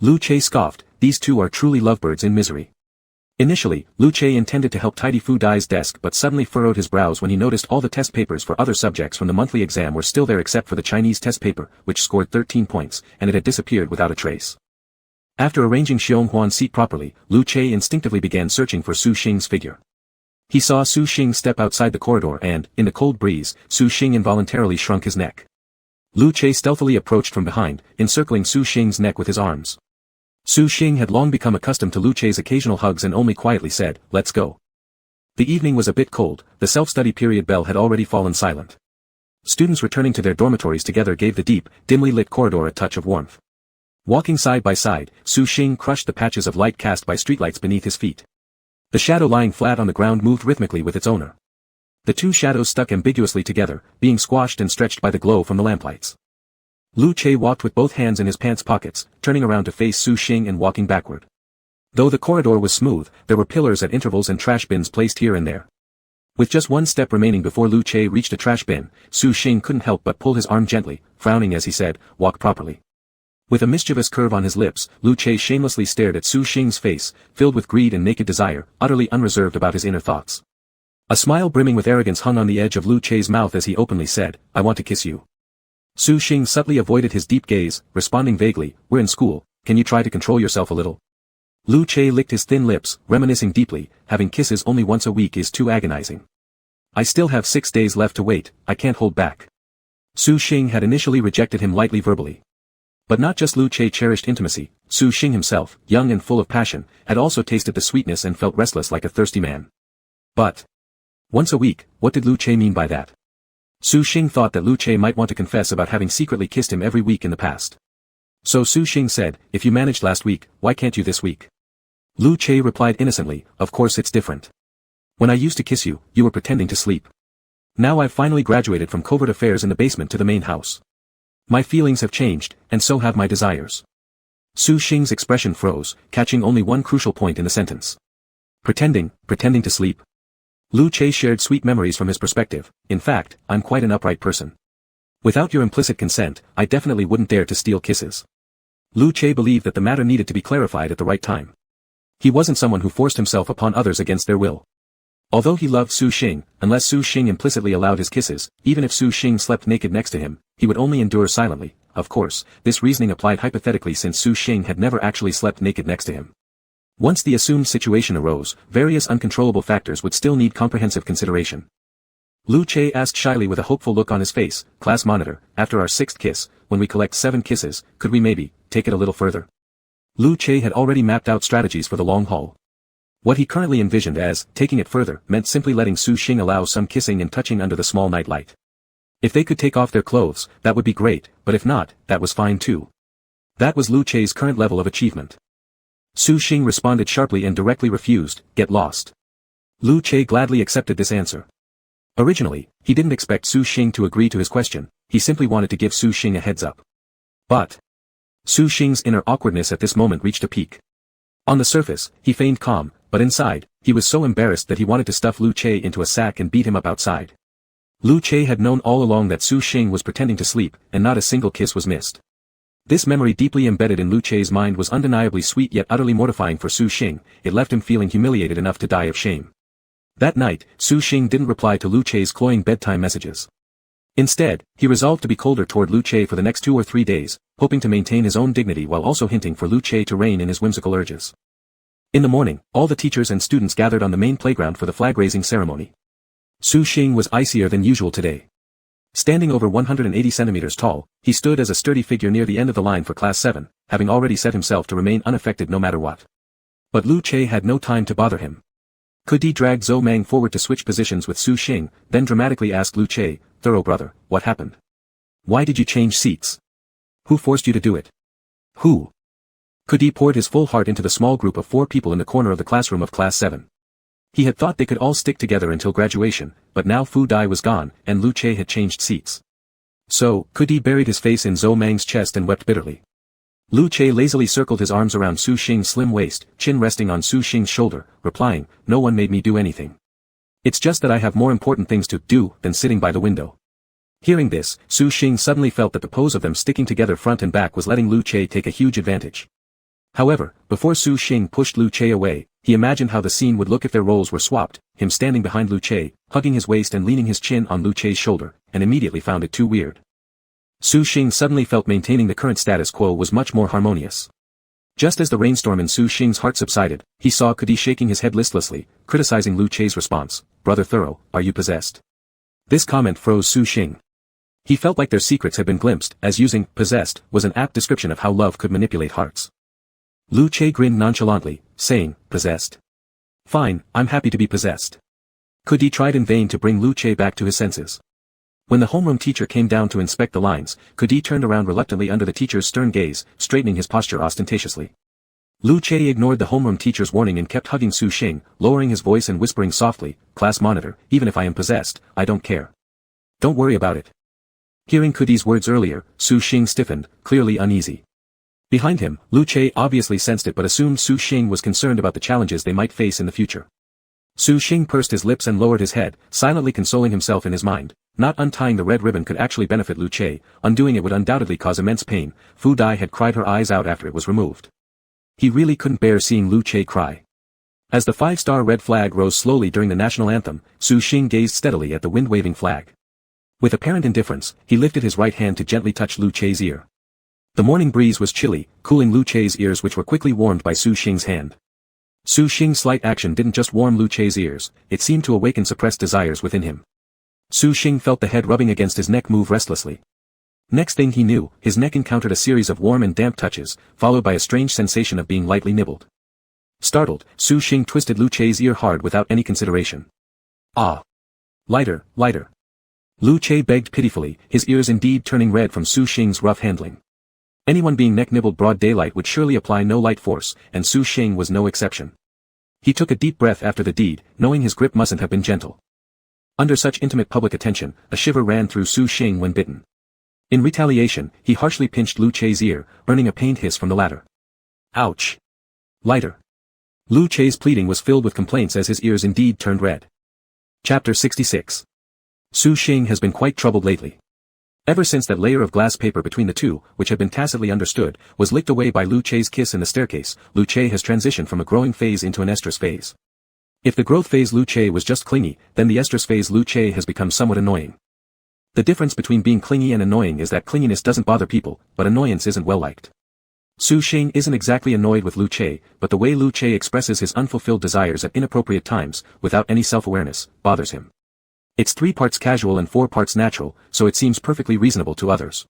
Lu Che scoffed, "These 2 are truly lovebirds in misery." Initially, Lu Che intended to help tidy Fu Dai's desk but suddenly furrowed his brows when he noticed all the test papers for other subjects from the monthly exam were still there except for the Chinese test paper, which scored 13 points, and it had disappeared without a trace. After arranging Xiong Huan's seat properly, Lu Che instinctively began searching for Su Xing's figure. He saw Su Xing step outside the corridor and, in the cold breeze, Su Xing involuntarily shrunk his neck. Lu Che stealthily approached from behind, encircling Su Xing's neck with his arms. Su Xing had long become accustomed to Lu Che's occasional hugs and only quietly said, "Let's go." The evening was a bit cold, the self-study period bell had already fallen silent. Students returning to their dormitories together gave the deep, dimly lit corridor a touch of warmth. Walking side by side, Su Xing crushed the patches of light cast by streetlights beneath his feet. The shadow lying flat on the ground moved rhythmically with its owner. The 2 shadows stuck ambiguously together, being squashed and stretched by the glow from the lamplights. Lu Che walked with both hands in his pants pockets, turning around to face Su Xing and walking backward. Though the corridor was smooth, there were pillars at intervals and trash bins placed here and there. With just 1 step remaining before Lu Che reached a trash bin, Su Xing couldn't help but pull his arm gently, frowning as he said, "Walk properly." With a mischievous curve on his lips, Lu Che shamelessly stared at Su Xing's face, filled with greed and naked desire, utterly unreserved about his inner thoughts. A smile brimming with arrogance hung on the edge of Lu Che's mouth as he openly said, "I want to kiss you." Su Xing subtly avoided his deep gaze, responding vaguely, "We're in school, can you try to control yourself a little?" Lu Che licked his thin lips, reminiscing deeply, having kisses only once a week is too agonizing. I still have 6 days left to wait, I can't hold back. Su Xing had initially rejected him lightly verbally. But not just Lu Che cherished intimacy, Su Xing himself, young and full of passion, had also tasted the sweetness and felt restless like a thirsty man. But once a week, what did Lu Che mean by that? Su Xing thought that Lu Che might want to confess about having secretly kissed him every week in the past. So Su Xing said, if you managed last week, why can't you this week? Lu Che replied innocently, of course it's different. When I used to kiss you, you were pretending to sleep. Now I've finally graduated from covert affairs in the basement to the main house. My feelings have changed, and so have my desires. Su Xing's expression froze, catching only one crucial point in the sentence. Pretending to sleep. Lu Che shared sweet memories from his perspective. In fact, I'm quite an upright person. Without your implicit consent, I definitely wouldn't dare to steal kisses. Lu Che believed that the matter needed to be clarified at the right time. He wasn't someone who forced himself upon others against their will. Although he loved Su Xing, unless Su Xing implicitly allowed his kisses, even if Su Xing slept naked next to him, he would only endure silently. Of course, this reasoning applied hypothetically since Su Xing had never actually slept naked next to him. Once the assumed situation arose, various uncontrollable factors would still need comprehensive consideration. Lu Che asked shyly with a hopeful look on his face, class monitor, after our 6th kiss, when we collect 7 kisses, could we maybe take it a little further? Lu Che had already mapped out strategies for the long haul. What he currently envisioned as taking it further meant simply letting Su Xing allow some kissing and touching under the small night light. If they could take off their clothes, that would be great, but if not, that was fine too. That was Lu Che's current level of achievement. Su Xing responded sharply and directly refused, get lost. Lu Che gladly accepted this answer. Originally, he didn't expect Su Xing to agree to his question, he simply wanted to give Su Xing a heads up. But Su Xing's inner awkwardness at this moment reached a peak. On the surface, he feigned calm, but inside, he was so embarrassed that he wanted to stuff Lu Che into a sack and beat him up outside. Lu Che had known all along that Su Xing was pretending to sleep, and not a single kiss was missed. This memory deeply embedded in Lu Che's mind was undeniably sweet yet utterly mortifying for Su Xing, it left him feeling humiliated enough to die of shame. That night, Su Xing didn't reply to Lu Che's cloying bedtime messages. Instead, he resolved to be colder toward Lu Che for the next 2 or 3 days, hoping to maintain his own dignity while also hinting for Lu Che to rein in his whimsical urges. In the morning, all the teachers and students gathered on the main playground for the flag-raising ceremony. Su Xing was icier than usual today. Standing over 180 centimeters tall, he stood as a sturdy figure near the end of the line for Class 7, having already set himself to remain unaffected no matter what. But Lu Che had no time to bother him. Kudi dragged Zhou Meng forward to switch positions with Su Xing, then dramatically asked Lu Che, "Thorough brother, what happened? Why did you change seats? Who forced you to do it? Who?" Kudi poured his full heart into the small group of 4 people in the corner of the classroom of Class 7. He had thought they could all stick together until graduation, but now Fu Dai was gone, and Lu Che had changed seats. So, Kudi buried his face in Zhou Meng's chest and wept bitterly. Lu Che lazily circled his arms around Su Xing's slim waist, chin resting on Su Xing's shoulder, replying, "No one made me do anything. It's just that I have more important things to do than sitting by the window." Hearing this, Su Xing suddenly felt that the pose of them sticking together front and back was letting Lu Che take a huge advantage. However, before Su Xing pushed Lu Che away, he imagined how the scene would look if their roles were swapped, him standing behind Lu Che, hugging his waist and leaning his chin on Lu Che's shoulder, and immediately found it too weird. Su Xing suddenly felt maintaining the current status quo was much more harmonious. Just as the rainstorm in Su Xing's heart subsided, he saw Kudi shaking his head listlessly, criticizing Lu Che's response, "Brother Thorough, are you possessed?" This comment froze Su Xing. He felt like their secrets had been glimpsed, as using "possessed" was an apt description of how love could manipulate hearts. Lu Che grinned nonchalantly, saying, "Possessed? Fine, I'm happy to be possessed." Kudi tried in vain to bring Lu Che back to his senses. When the homeroom teacher came down to inspect the lines, Kudi turned around reluctantly under the teacher's stern gaze, straightening his posture ostentatiously. Lu Che ignored the homeroom teacher's warning and kept hugging Su Xing, lowering his voice and whispering softly, "Class monitor, even if I am possessed, I don't care. Don't worry about it." Hearing Kudi's words earlier, Su Xing stiffened, clearly uneasy. Behind him, Lu Che obviously sensed it but assumed Su Xing was concerned about the challenges they might face in the future. Su Xing pursed his lips and lowered his head, silently consoling himself in his mind. Not untying the red ribbon could actually benefit Lu Che, undoing it would undoubtedly cause immense pain. Fu Dai had cried her eyes out after it was removed. He really couldn't bear seeing Lu Che cry. As the 5-star red flag rose slowly during the national anthem, Su Xing gazed steadily at the wind-waving flag. With apparent indifference, he lifted his right hand to gently touch Lu Che's ear. The morning breeze was chilly, cooling Lu Chei's ears which were quickly warmed by Su Xing's hand. Su Xing's slight action didn't just warm Lu Chei's ears, it seemed to awaken suppressed desires within him. Su Xing felt the head rubbing against his neck move restlessly. Next thing he knew, his neck encountered a series of warm and damp touches, followed by a strange sensation of being lightly nibbled. Startled, Su Xing twisted Lu Chei's ear hard without any consideration. Ah! Lighter, lighter. Lu Chei begged pitifully, his ears indeed turning red from Su Xing's rough handling. Anyone being neck-nibbled broad daylight would surely apply no light force, and Su Xing was no exception. He took a deep breath after the deed, knowing his grip mustn't have been gentle. Under such intimate public attention, a shiver ran through Su Xing when bitten. In retaliation, he harshly pinched Lu Chei's ear, earning a pained hiss from the latter. Ouch! Lighter. Lu Chei's pleading was filled with complaints as his ears indeed turned red. Chapter 66. Su Xing has been quite troubled lately. Ever since that layer of glass paper between the two, which had been tacitly understood, was licked away by Lu Chei's kiss in the staircase, Lu Chei has transitioned from a growing phase into an estrus phase. If the growth phase Lu Chei was just clingy, then the estrus phase Lu Chei has become somewhat annoying. The difference between being clingy and annoying is that clinginess doesn't bother people, but annoyance isn't well liked. Su Xing isn't exactly annoyed with Lu Chei, but the way Lu Chei expresses his unfulfilled desires at inappropriate times, without any self-awareness, bothers him. It's 3 parts casual and 4 parts natural, so it seems perfectly reasonable to others.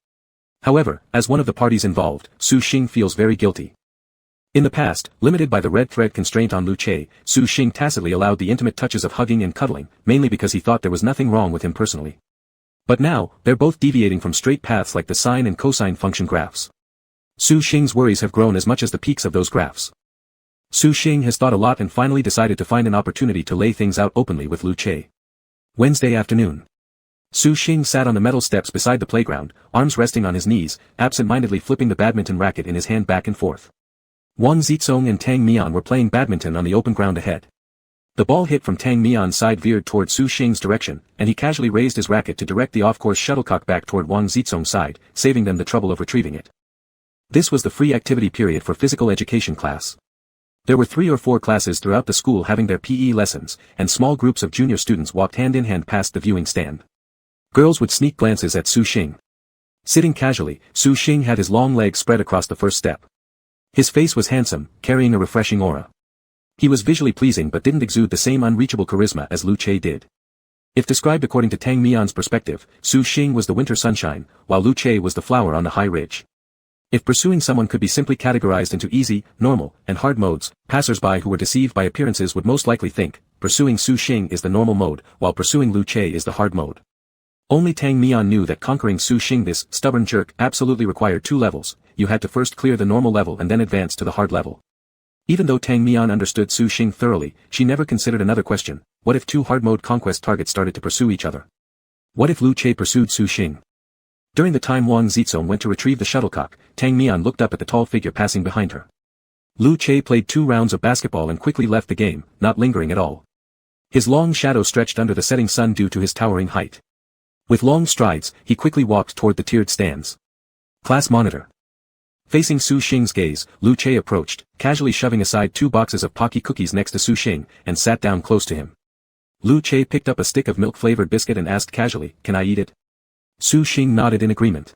However, as one of the parties involved, Su Xing feels very guilty. In the past, limited by the red thread constraint on Lu Chei, Su Xing tacitly allowed the intimate touches of hugging and cuddling, mainly because he thought there was nothing wrong with him personally. But now, they're both deviating from straight paths like the sine and cosine function graphs. Su Xing's worries have grown as much as the peaks of those graphs. Su Xing has thought a lot and finally decided to find an opportunity to lay things out openly with Lu Chei. Wednesday afternoon. Su Xing sat on the metal steps beside the playground, arms resting on his knees, absent-mindedly flipping the badminton racket in his hand back and forth. Wang Zizong and Tang Mian were playing badminton on the open ground ahead. The ball hit from Tang Mian's side veered toward Su Xing's direction, and he casually raised his racket to direct the off-course shuttlecock back toward Wang Zizong's side, saving them the trouble of retrieving it. This was the free activity period for physical education class. There were 3 or 4 classes throughout the school having their PE lessons, and small groups of junior students walked hand-in-hand past the viewing stand. Girls would sneak glances at Su Xing. Sitting casually, Su Xing had his long legs spread across the first step. His face was handsome, carrying a refreshing aura. He was visually pleasing but didn't exude the same unreachable charisma as Lu Chei did. If described according to Tang Mian's perspective, Su Xing was the winter sunshine, while Lu Chei was the flower on the high ridge. If pursuing someone could be simply categorized into easy, normal, and hard modes, passers-by who were deceived by appearances would most likely think, pursuing Su Xing is the normal mode, while pursuing Lu Chei is the hard mode. Only Tang Mian knew that conquering Su Xing, this stubborn jerk, absolutely required 2 levels. You had to first clear the normal level and then advance to the hard level. Even though Tang Mian understood Su Xing thoroughly, she never considered another question: what if 2 hard mode conquest targets started to pursue each other? What if Lu Chei pursued Su Xing? During the time Wang Zizong went to retrieve the shuttlecock, Tang Mian looked up at the tall figure passing behind her. Lu Chei played 2 rounds of basketball and quickly left the game, not lingering at all. His long shadow stretched under the setting sun due to his towering height. With long strides, he quickly walked toward the tiered stands. Class monitor. Facing Su Xing's gaze, Lu Chei approached, casually shoving aside 2 boxes of Pocky cookies next to Su Xing, and sat down close to him. Lu Chei picked up a stick of milk-flavored biscuit and asked casually, "Can I eat it?" Su Xing nodded in agreement.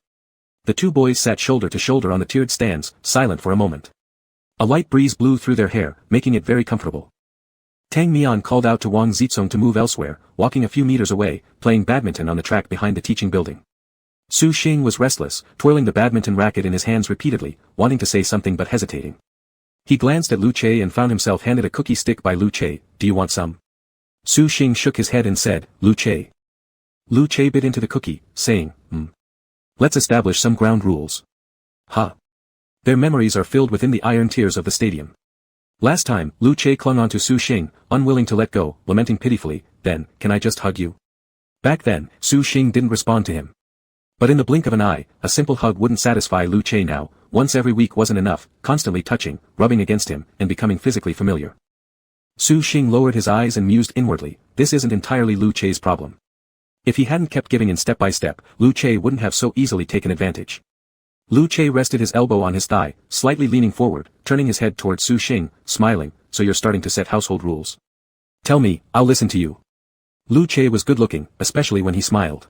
The 2 boys sat shoulder to shoulder on the tiered stands, silent for a moment. A light breeze blew through their hair, making it very comfortable. Tang Mian called out to Wang Zizong to move elsewhere, walking a few meters away, playing badminton on the track behind the teaching building. Su Xing was restless, twirling the badminton racket in his hands repeatedly, wanting to say something but hesitating. He glanced at Lu Chei and found himself handed a cookie stick by Lu Chei. "Do you want some?" Su Xing shook his head and said, "Lu Chei." Lu Chei bit into the cookie, saying, "Let's establish some ground rules." Huh. Their memories are filled within the iron tiers of the stadium. Last time, Lu Chei clung onto Su Xing, unwilling to let go, lamenting pitifully, "Then, can I just hug you?" Back then, Su Xing didn't respond to him. But in the blink of an eye, a simple hug wouldn't satisfy Lu Chei now. Once every week wasn't enough, constantly touching, rubbing against him, and becoming physically familiar. Su Xing lowered his eyes and mused inwardly, this isn't entirely Lu Chei's problem. If he hadn't kept giving in step by step, Lu Chei wouldn't have so easily taken advantage. Lu Chei rested his elbow on his thigh, slightly leaning forward, turning his head towards Su Xing, smiling, "So you're starting to set household rules. Tell me, I'll listen to you." Lu Chei was good-looking, especially when he smiled.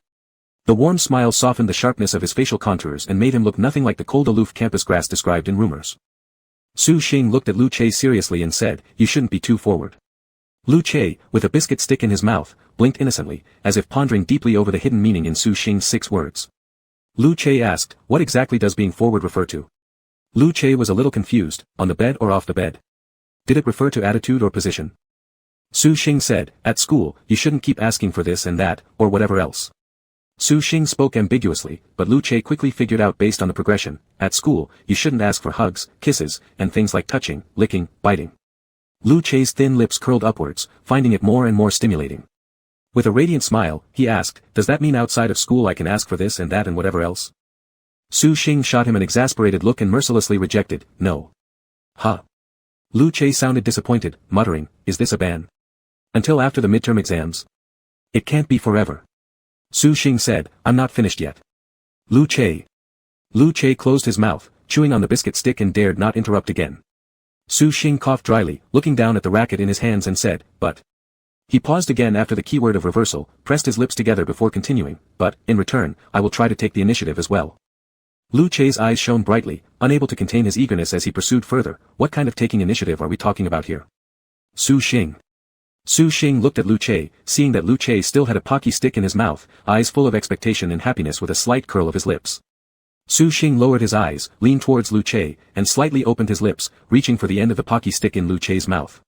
The warm smile softened the sharpness of his facial contours and made him look nothing like the cold aloof campus grass described in rumors. Su Xing looked at Lu Che seriously and said, "You shouldn't be too forward." Lu Che, with a biscuit stick in his mouth, blinked innocently, as if pondering deeply over the hidden meaning in Su Xing's 6 words. Lu Che asked, "What exactly does being forward refer to?" Lu Che was a little confused, on the bed or off the bed. Did it refer to attitude or position? Su Xing said, "At school, you shouldn't keep asking for this and that, or whatever else." Su Xing spoke ambiguously, but Lu Che quickly figured out based on the progression, at school, you shouldn't ask for hugs, kisses, and things like touching, licking, biting. Lu Che's thin lips curled upwards, finding it more and more stimulating. With a radiant smile, he asked, "Does that mean outside of school I can ask for this and that and whatever else?" Su Xing shot him an exasperated look and mercilessly rejected, "No." "Huh." Lu Che sounded disappointed, muttering, "Is this a ban? Until after the midterm exams? It can't be forever." Su Xing said, "I'm not finished yet." Lu Che. Lu Che closed his mouth, chewing on the biscuit stick and dared not interrupt again. Su Xing coughed dryly, looking down at the racket in his hands and said, "But." He paused again after the keyword of reversal, pressed his lips together before continuing, "But, in return, I will try to take the initiative as well." Lu Che's eyes shone brightly, unable to contain his eagerness as he pursued further, "What kind of taking initiative are we talking about here?" Su Xing. Su Xing looked at Lu Che, seeing that Lu Che still had a pocky stick in his mouth, eyes full of expectation and happiness with a slight curl of his lips. Su Xing lowered his eyes, leaned towards Lu Che, and slightly opened his lips, reaching for the end of the pocky stick in Lu Che's mouth.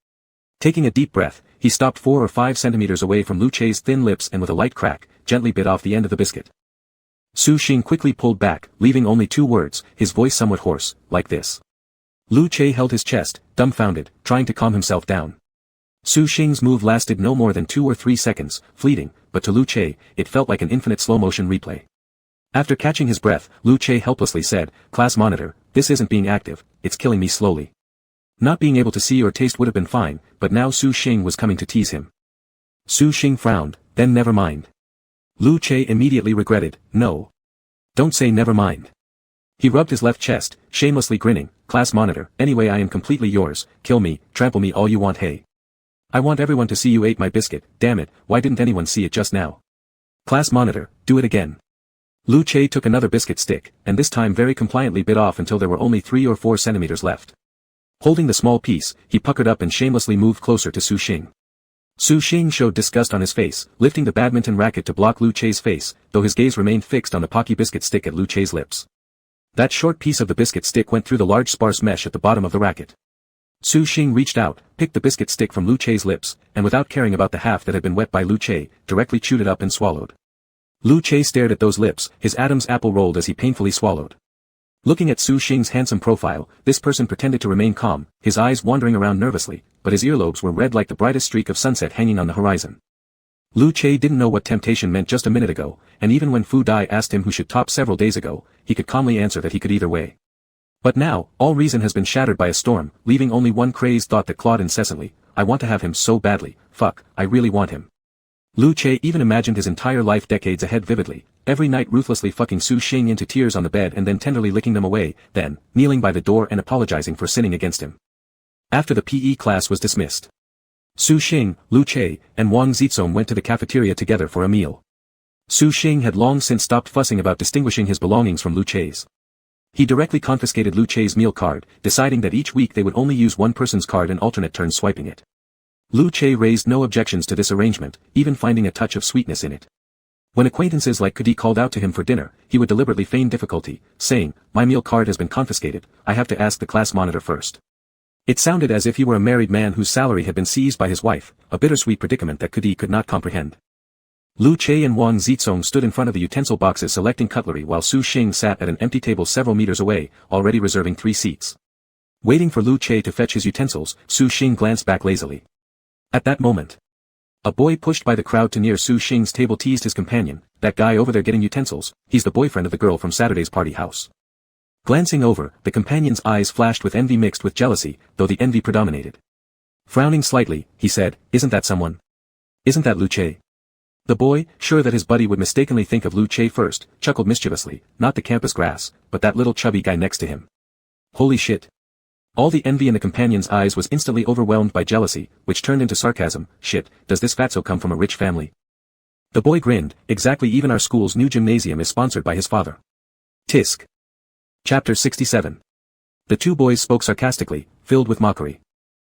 Taking a deep breath, he stopped 4 or 5 centimeters away from Lu Che's thin lips and with a light crack, gently bit off the end of the biscuit. Su Xing quickly pulled back, leaving only 2 words, his voice somewhat hoarse, "Like this." Lu Che held his chest, dumbfounded, trying to calm himself down. Su Xing's move lasted no more than 2 or 3 seconds, fleeting, but to Lu Che, it felt like an infinite slow-motion replay. After catching his breath, Lu Che helplessly said, "Class monitor, this isn't being active, it's killing me slowly." Not being able to see or taste would have been fine, but now Su Xing was coming to tease him. Su Xing frowned, then never mind. Lu Che immediately regretted, "No. Don't say never mind." He rubbed his left chest, shamelessly grinning, "Class monitor, anyway I am completely yours, kill me, trample me all you want, hey. I want everyone to see you ate my biscuit, damn it, why didn't anyone see it just now? Class monitor, do it again." Lu Che took another biscuit stick, and this time very compliantly bit off until there were only 3 or 4 centimeters left. Holding the small piece, he puckered up and shamelessly moved closer to Su Xing. Su Xing showed disgust on his face, lifting the badminton racket to block Lu Che's face, though his gaze remained fixed on the pocky biscuit stick at Lu Che's lips. That short piece of the biscuit stick went through the large sparse mesh at the bottom of the racket. Su Xing reached out, picked the biscuit stick from Lu Che's lips, and without caring about the half that had been wet by Lu Che, directly chewed it up and swallowed. Lu Che stared at those lips, his Adam's apple rolled as he painfully swallowed. Looking at Su Xing's handsome profile, this person pretended to remain calm, his eyes wandering around nervously, but his earlobes were red like the brightest streak of sunset hanging on the horizon. Lu Che didn't know what temptation meant just a minute ago, and even when Fu Dai asked him who should top several days ago, he could calmly answer that he could either way. But now, all reason has been shattered by a storm, leaving only one crazed thought that clawed incessantly, "I want to have him so badly, fuck, I really want him." Lu Che even imagined his entire life decades ahead vividly, every night ruthlessly fucking Su Xing into tears on the bed and then tenderly licking them away, then, kneeling by the door and apologizing for sinning against him. After the PE class was dismissed, Su Xing, Lu Che, and Wang Zizong went to the cafeteria together for a meal. Su Xing had long since stopped fussing about distinguishing his belongings from Lu Che's. He directly confiscated Lu Che's meal card, deciding that each week they would only use one person's card and alternate turns swiping it. Lu Che raised no objections to this arrangement, even finding a touch of sweetness in it. When acquaintances like Kudi called out to him for dinner, he would deliberately feign difficulty, saying, "My meal card has been confiscated, I have to ask the class monitor first." It sounded as if he were a married man whose salary had been seized by his wife, a bittersweet predicament that Kudi could not comprehend. Lu Che and Wang Zizong stood in front of the utensil boxes selecting cutlery while Su Xing sat at an empty table several meters away, already reserving 3 seats. Waiting for Lu Che to fetch his utensils, Su Xing glanced back lazily. At that moment, a boy pushed by the crowd to near Su Xing's table teased his companion, "That guy over there getting utensils, he's the boyfriend of the girl from Saturday's party house." Glancing over, the companion's eyes flashed with envy mixed with jealousy, though the envy predominated. Frowning slightly, he said, "Isn't that someone? Isn't that Lu Che?" The boy, sure that his buddy would mistakenly think of Lu Che first, chuckled mischievously, "Not the campus grass, but that little chubby guy next to him." Holy shit. All the envy in the companion's eyes was instantly overwhelmed by jealousy, which turned into sarcasm. "Shit, does this fatso come from a rich family?" The boy grinned, exactly, even our school's new gymnasium is sponsored by his father. Tisk. Chapter 67. The two boys spoke sarcastically, filled with mockery.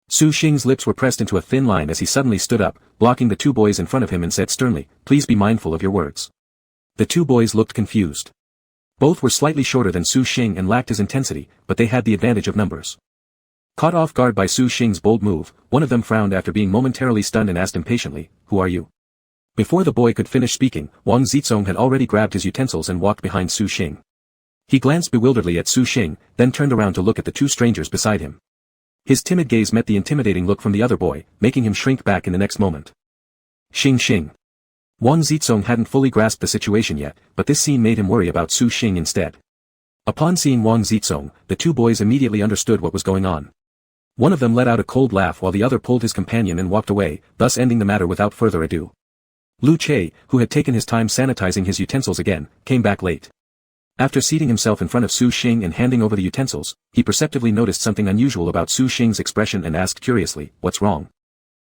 Su Xing's lips were pressed into a thin line as he suddenly stood up, blocking the two boys in front of him, and said sternly, "Please be mindful of your words." The two boys looked confused. Both were slightly shorter than Su Xing and lacked his intensity, but they had the advantage of numbers. Caught off guard by Su Xing's bold move, one of them frowned after being momentarily stunned and asked impatiently, "Who are you?" Before the boy could finish speaking, Wang Zizong had already grabbed his utensils and walked behind Su Xing. He glanced bewilderedly at Su Xing, then turned around to look at the two strangers beside him. His timid gaze met the intimidating look from the other boy, making him shrink back in the next moment. Xing. Wang Zizong hadn't fully grasped the situation yet, but this scene made him worry about Su Xing instead. Upon seeing Wang Zizong, the two boys immediately understood what was going on. One of them let out a cold laugh while the other pulled his companion and walked away, thus ending the matter without further ado. Lu Che, who had taken his time sanitizing his utensils again, came back late. After seating himself in front of Su Xing and handing over the utensils, he perceptively noticed something unusual about Su Xing's expression and asked curiously, "What's wrong?"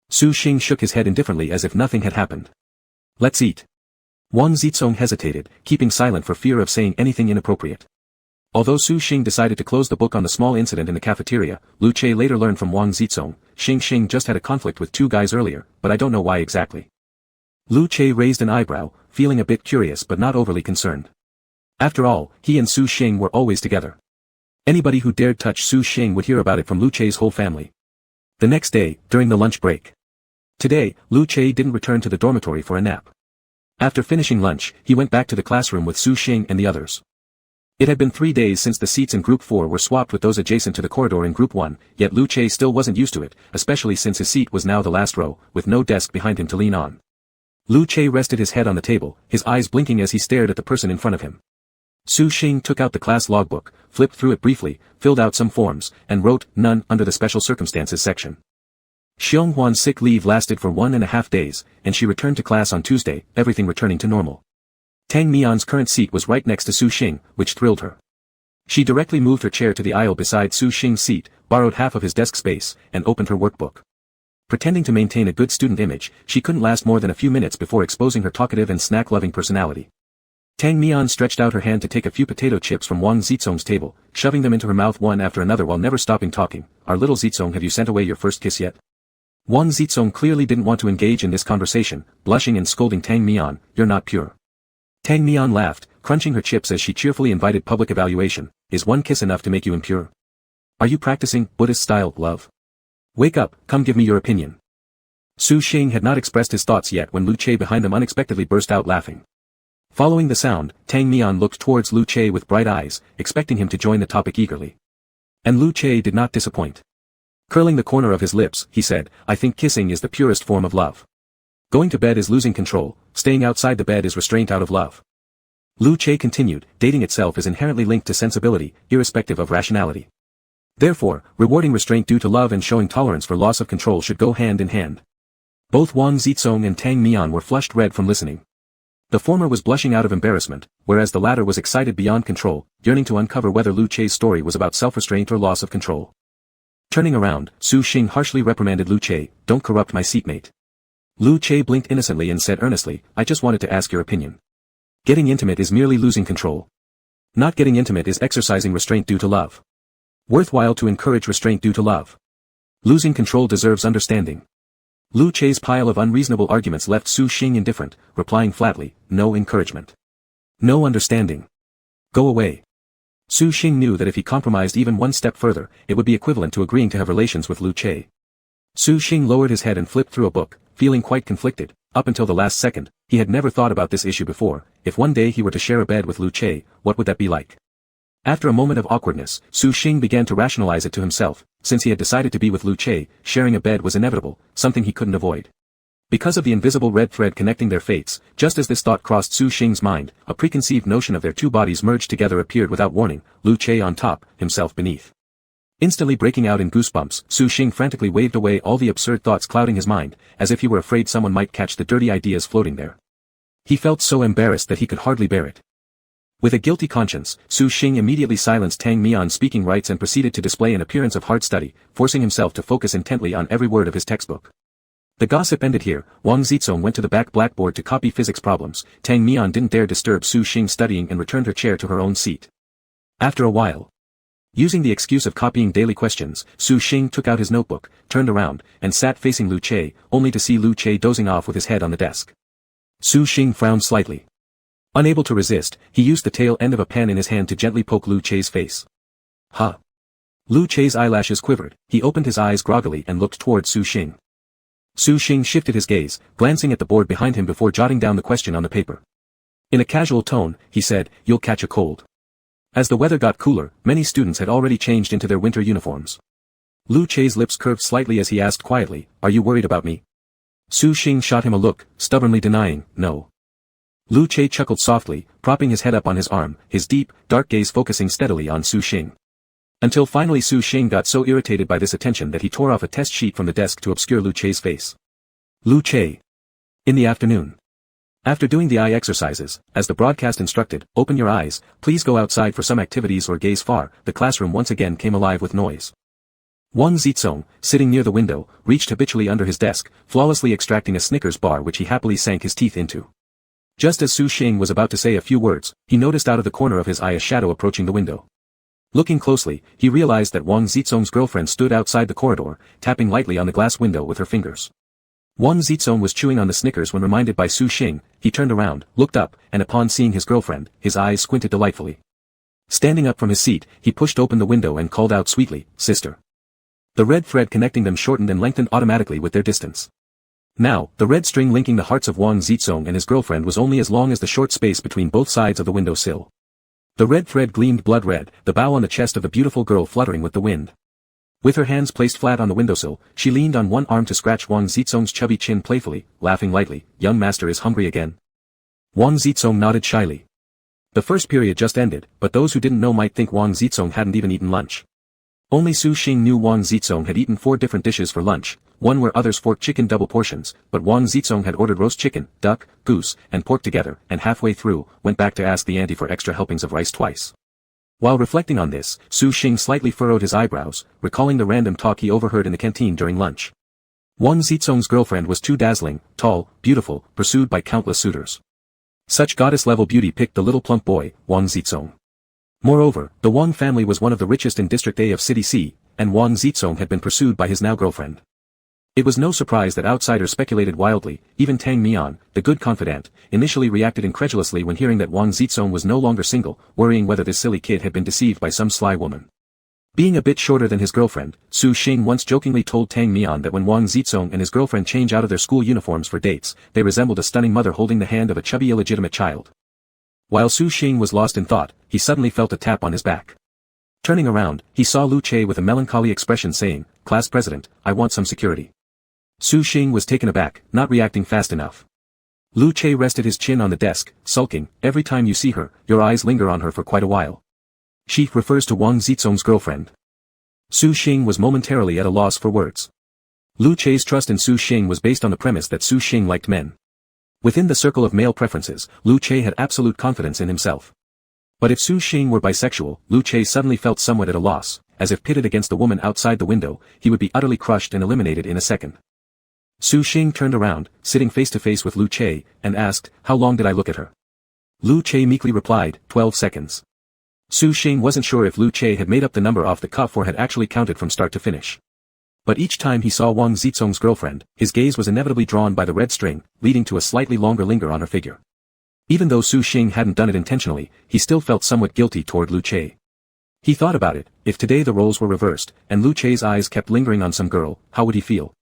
Su Xing shook his head indifferently as if nothing had happened. "Let's eat." Wang Zizong hesitated, keeping silent for fear of saying anything inappropriate. Although Su Xing decided to close the book on the small incident in the cafeteria, Lu Che later learned from Wang Zizong, Xing just had a conflict with two guys earlier, but I don't know why exactly. Lu Che raised an eyebrow, feeling a bit curious but not overly concerned. After all, he and Su Xing were always together. Anybody who dared touch Su Xing would hear about it from Lu Che's whole family. The next day, during the lunch break. Today, Lu Che didn't return to the dormitory for a nap. After finishing lunch, he went back to the classroom with Su Xing and the others. It had been 3 days since the seats in Group 4 were swapped with those adjacent to the corridor in Group 1, yet Lu Che still wasn't used to it, especially since his seat was now the last row, with no desk behind him to lean on. Lu Che rested his head on the table, his eyes blinking as he stared at the person in front of him. Su Xing took out the class logbook, flipped through it briefly, filled out some forms, and wrote, "None," under the special circumstances section. Xiong Huan's sick leave lasted for 1.5 days, and she returned to class on Tuesday, everything returning to normal. Tang Mian's current seat was right next to Su Xing, which thrilled her. She directly moved her chair to the aisle beside Su Xing's seat, borrowed half of his desk space, and opened her workbook. Pretending to maintain a good student image, she couldn't last more than a few minutes before exposing her talkative and snack-loving personality. Tang Mian stretched out her hand to take a few potato chips from Wang Zizong's table, shoving them into her mouth one after another while never stopping talking. "Our little Zizong, have you sent away your first kiss yet?" Wang Zizong clearly didn't want to engage in this conversation, blushing and scolding Tang Mian, "You're not pure." Tang Mian laughed, crunching her chips as she cheerfully invited public evaluation. "Is one kiss enough to make you impure? Are you practicing Buddhist-style love? Wake up, come give me your opinion." Su Xing had not expressed his thoughts yet when Lu Che behind them unexpectedly burst out laughing. Following the sound, Tang Mian looked towards Lu Che with bright eyes, expecting him to join the topic eagerly. And Lu Che did not disappoint. Curling the corner of his lips, he said, "I think kissing is the purest form of love. Going to bed is losing control, staying outside the bed is restraint out of love." Lu Che continued, "Dating itself is inherently linked to sensibility, irrespective of rationality. Therefore, rewarding restraint due to love and showing tolerance for loss of control should go hand in hand." Both Wang Zizong and Tang Mian were flushed red from listening. The former was blushing out of embarrassment, whereas the latter was excited beyond control, yearning to uncover whether Lu Che's story was about self-restraint or loss of control. Turning around, Su Xing harshly reprimanded Lu Che, "Don't corrupt my seatmate." Lu Che blinked innocently and said earnestly, "I just wanted to ask your opinion. Getting intimate is merely losing control. Not getting intimate is exercising restraint due to love. Worthwhile to encourage restraint due to love. Losing control deserves understanding." Lu Che's pile of unreasonable arguments left Su Xing indifferent, replying flatly, "No encouragement. No understanding. Go away." Su Xing knew that if he compromised even one step further, it would be equivalent to agreeing to have relations with Lu Che. Su Xing lowered his head and flipped through a book, feeling quite conflicted. Up until the last second, he had never thought about this issue before. If one day he were to share a bed with Lu Che, what would that be like? After a moment of awkwardness, Su Xing began to rationalize it to himself. Since he had decided to be with Lu Che, sharing a bed was inevitable, something he couldn't avoid. Because of the invisible red thread connecting their fates, just as this thought crossed Su Xing's mind, a preconceived notion of their two bodies merged together appeared without warning, Lu Che on top, himself beneath. Instantly breaking out in goosebumps, Su Xing frantically waved away all the absurd thoughts clouding his mind, as if he were afraid someone might catch the dirty ideas floating there. He felt so embarrassed that he could hardly bear it. With a guilty conscience, Su Xing immediately silenced Tang Mian's speaking rights and proceeded to display an appearance of hard study, forcing himself to focus intently on every word of his textbook. The gossip ended here. Wang Zizong went to the back blackboard to copy physics problems. Tang Mian didn't dare disturb Su Xing studying and returned her chair to her own seat. After a while, using the excuse of copying daily questions, Su Xing took out his notebook, turned around, and sat facing Lu Che, only to see Lu Che dozing off with his head on the desk. Su Xing frowned slightly. Unable to resist, he used the tail end of a pen in his hand to gently poke Lu Che's face. Huh. Lu Che's eyelashes quivered, he opened his eyes groggily and looked toward Su Xing. Su Xing shifted his gaze, glancing at the board behind him before jotting down the question on the paper. In a casual tone, he said, "You'll catch a cold." As the weather got cooler, many students had already changed into their winter uniforms. Lu Che's lips curved slightly as he asked quietly, "Are you worried about me?" Su Xing shot him a look, stubbornly denying, "No." Lu Che chuckled softly, propping his head up on his arm, his deep, dark gaze focusing steadily on Su Xing. Until finally Su Xing got so irritated by this attention that he tore off a test sheet from the desk to obscure Lu Che's face. Lu Che. In the afternoon. After doing the eye exercises, as the broadcast instructed, open your eyes, please go outside for some activities or gaze far, the classroom once again came alive with noise. Wang Zizong, sitting near the window, reached habitually under his desk, flawlessly extracting a Snickers bar which he happily sank his teeth into. Just as Su Xing was about to say a few words, he noticed out of the corner of his eye a shadow approaching the window. Looking closely, he realized that Wang Zizong's girlfriend stood outside the corridor, tapping lightly on the glass window with her fingers. Wang Zizong was chewing on the Snickers when reminded by Su Xing. He turned around, looked up, and upon seeing his girlfriend, his eyes squinted delightfully. Standing up from his seat, he pushed open the window and called out sweetly, "Sister." The red thread connecting them shortened and lengthened automatically with their distance. Now, the red string linking the hearts of Wang Zizong and his girlfriend was only as long as the short space between both sides of the window sill. The red thread gleamed blood red, the bow on the chest of the beautiful girl fluttering with the wind. With her hands placed flat on the windowsill, she leaned on one arm to scratch Wang Zizong's chubby chin playfully, laughing lightly, "Young master is hungry again." Wang Zizong nodded shyly. The first period just ended, but those who didn't know might think Wang Zizong hadn't even eaten lunch. Only Su Xing knew Wang Zizong had eaten 4 different dishes for lunch, one where others forked chicken double portions, but Wang Zizong had ordered roast chicken, duck, goose, and pork together, and halfway through, went back to ask the auntie for extra helpings of rice twice. While reflecting on this, Su Xing slightly furrowed his eyebrows, recalling the random talk he overheard in the canteen during lunch. Wang Zizong's girlfriend was too dazzling, tall, beautiful, pursued by countless suitors. Such goddess-level beauty picked the little plump boy, Wang Zizong. Moreover, the Wang family was one of the richest in District A of City C, and Wang Zizong had been pursued by his now-girlfriend. It was no surprise that outsiders speculated wildly. Even Tang Mian, the good confidant, initially reacted incredulously when hearing that Wang Zizong was no longer single, worrying whether this silly kid had been deceived by some sly woman. Being a bit shorter than his girlfriend, Su Xing once jokingly told Tang Mian that when Wang Zizong and his girlfriend change out of their school uniforms for dates, they resembled a stunning mother holding the hand of a chubby illegitimate child. While Su Xing was lost in thought, he suddenly felt a tap on his back. Turning around, he saw Lu Che with a melancholy expression saying, "Class president, I want some security." Su Xing was taken aback, not reacting fast enough. Lu Che rested his chin on the desk, sulking, "Every time you see her, your eyes linger on her for quite a while." She refers to Wang Zizong's girlfriend. Su Xing was momentarily at a loss for words. Lu Che's trust in Su Xing was based on the premise that Su Xing liked men. Within the circle of male preferences, Lu Che had absolute confidence in himself. But if Su Xing were bisexual, Lu Che suddenly felt somewhat at a loss, as if pitted against the woman outside the window, he would be utterly crushed and eliminated in a second. Su Xing turned around, sitting face to face with Lu Che, and asked, "How long did I look at her?" Lu Che meekly replied, 12 seconds. Su Xing wasn't sure if Lu Che had made up the number off the cuff or had actually counted from start to finish. But each time he saw Wang Zizong's girlfriend, his gaze was inevitably drawn by the red string, leading to a slightly longer linger on her figure. Even though Su Xing hadn't done it intentionally, he still felt somewhat guilty toward Lu Che. He thought about it, if today the roles were reversed, and Lu Che's eyes kept lingering on some girl, how would he feel?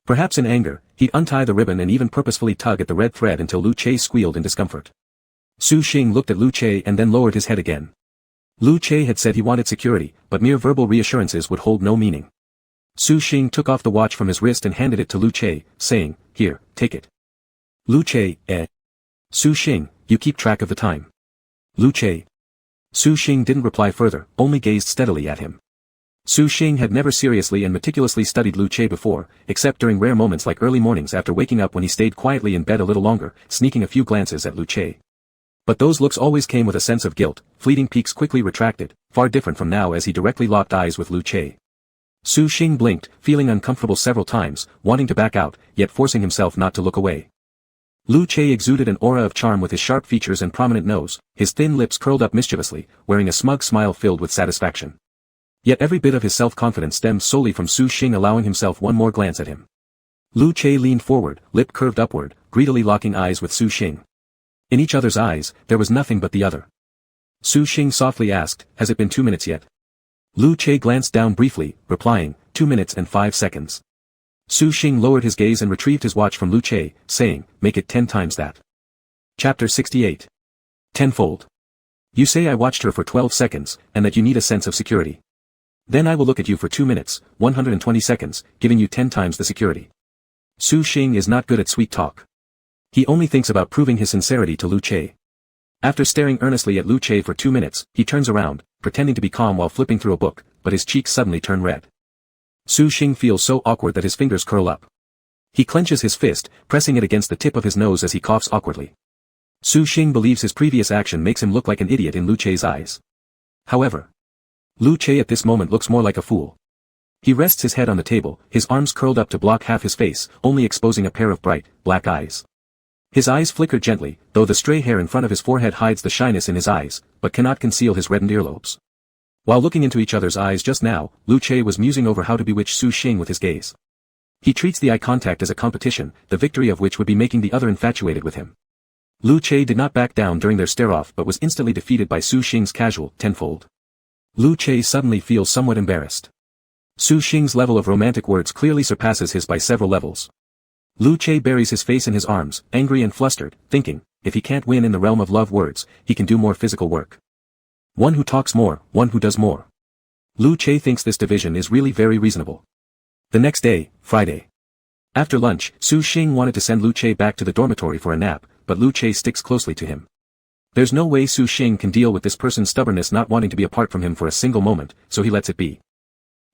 Perhaps in anger, he'd untie the ribbon and even purposefully tug at the red thread until Lu Che squealed in discomfort. Su Xing looked at Lu Che and then lowered his head again. Lu Che had said he wanted security, but mere verbal reassurances would hold no meaning. Su Xing took off the watch from his wrist and handed it to Lu Che, saying, "Here, take it." Lu Che, Su Xing, you keep track of the time. Lu Che. Su Xing didn't reply further, only gazed steadily at him. Su Xing had never seriously and meticulously studied Lu Che before, except during rare moments like early mornings after waking up when he stayed quietly in bed a little longer, sneaking a few glances at Lu Che. But those looks always came with a sense of guilt, fleeting peaks quickly retracted, far different from now as he directly locked eyes with Lu Che. Su Xing blinked, feeling uncomfortable several times, wanting to back out, yet forcing himself not to look away. Lu Che exuded an aura of charm with his sharp features and prominent nose, his thin lips curled up mischievously, wearing a smug smile filled with satisfaction. Yet every bit of his self-confidence stemmed solely from Su Xing allowing himself one more glance at him. Lu Che leaned forward, lip curved upward, greedily locking eyes with Su Xing. In each other's eyes, there was nothing but the other. Su Xing softly asked, "Has it been 2 minutes yet?" Lu Che glanced down briefly, replying, 2 minutes and 5 seconds. Su Xing lowered his gaze and retrieved his watch from Lu Che, saying, "Make it 10 times that." Chapter 68. Tenfold. You say I watched her for 12 seconds, and that you need a sense of security. Then I will look at you for 2 minutes, 120 seconds, giving you 10 times the security. Su Xing is not good at sweet talk. He only thinks about proving his sincerity to Lu Che. After staring earnestly at Lu Che for 2 minutes, he turns around, pretending to be calm while flipping through a book, but his cheeks suddenly turn red. Su Xing feels so awkward that his fingers curl up. He clenches his fist, pressing it against the tip of his nose as he coughs awkwardly. Su Xing believes his previous action makes him look like an idiot in Lu Che's eyes. However, Lu Che at this moment looks more like a fool. He rests his head on the table, his arms curled up to block half his face, only exposing a pair of bright, black eyes. His eyes flicker gently, though the stray hair in front of his forehead hides the shyness in his eyes, but cannot conceal his reddened earlobes. While looking into each other's eyes just now, Lu Che was musing over how to bewitch Su Xing with his gaze. He treats the eye contact as a competition, the victory of which would be making the other infatuated with him. Lu Che did not back down during their stare-off but was instantly defeated by Su Xing's casual, tenfold. Lu Che suddenly feels somewhat embarrassed. Su Xing's level of romantic words clearly surpasses his by several levels. Lu Che buries his face in his arms, angry and flustered, thinking, if he can't win in the realm of love words, he can do more physical work. One who talks more, one who does more. Lu Che thinks this division is really very reasonable. The next day, Friday. After lunch, Su Xing wanted to send Lu Che back to the dormitory for a nap, but Lu Che sticks closely to him. There's no way Su Xing can deal with this person's stubbornness not wanting to be apart from him for a single moment, so he lets it be.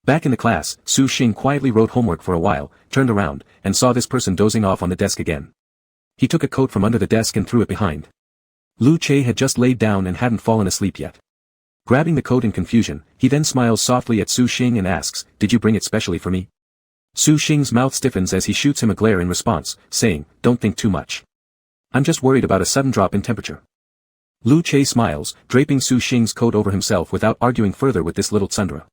Back in the class, Su Xing quietly wrote homework for a while, turned around, and saw this person dozing off on the desk again. He took a coat from under the desk and threw it behind. Lu Che had just laid down and hadn't fallen asleep yet. Grabbing the coat in confusion, he then smiles softly at Su Xing and asks, "Did you bring it specially for me?" Su Xing's mouth stiffens as he shoots him a glare in response, saying, "Don't think too much. I'm just worried about a sudden drop in temperature." Lu Che smiles, draping Su Xing's coat over himself without arguing further with this little tsundere.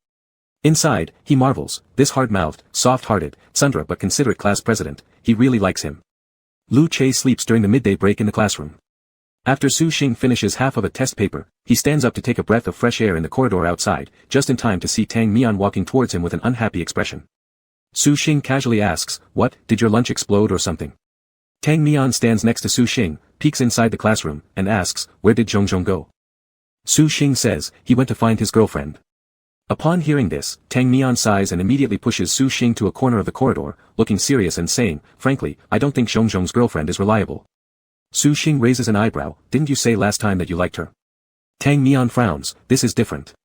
Inside, he marvels, this hard-mouthed, soft-hearted, tsundere but considerate class president, he really likes him. Lu Che sleeps during the midday break in the classroom. After Su Xing finishes half of a test paper, he stands up to take a breath of fresh air in the corridor outside, just in time to see Tang Mian walking towards him with an unhappy expression. Su Xing casually asks, "What, did your lunch explode or something?" Tang Mian stands next to Su Xing, peeks inside the classroom, and asks, "Where did Zhongzhong go?" Su Xing says, "He went to find his girlfriend." Upon hearing this, Tang Mian sighs and immediately pushes Su Xing to a corner of the corridor, looking serious and saying, "Frankly, I don't think Zhongzhong's girlfriend is reliable." Su Xing raises an eyebrow, "Didn't you say last time that you liked her?" Tang Mian frowns, "This is different.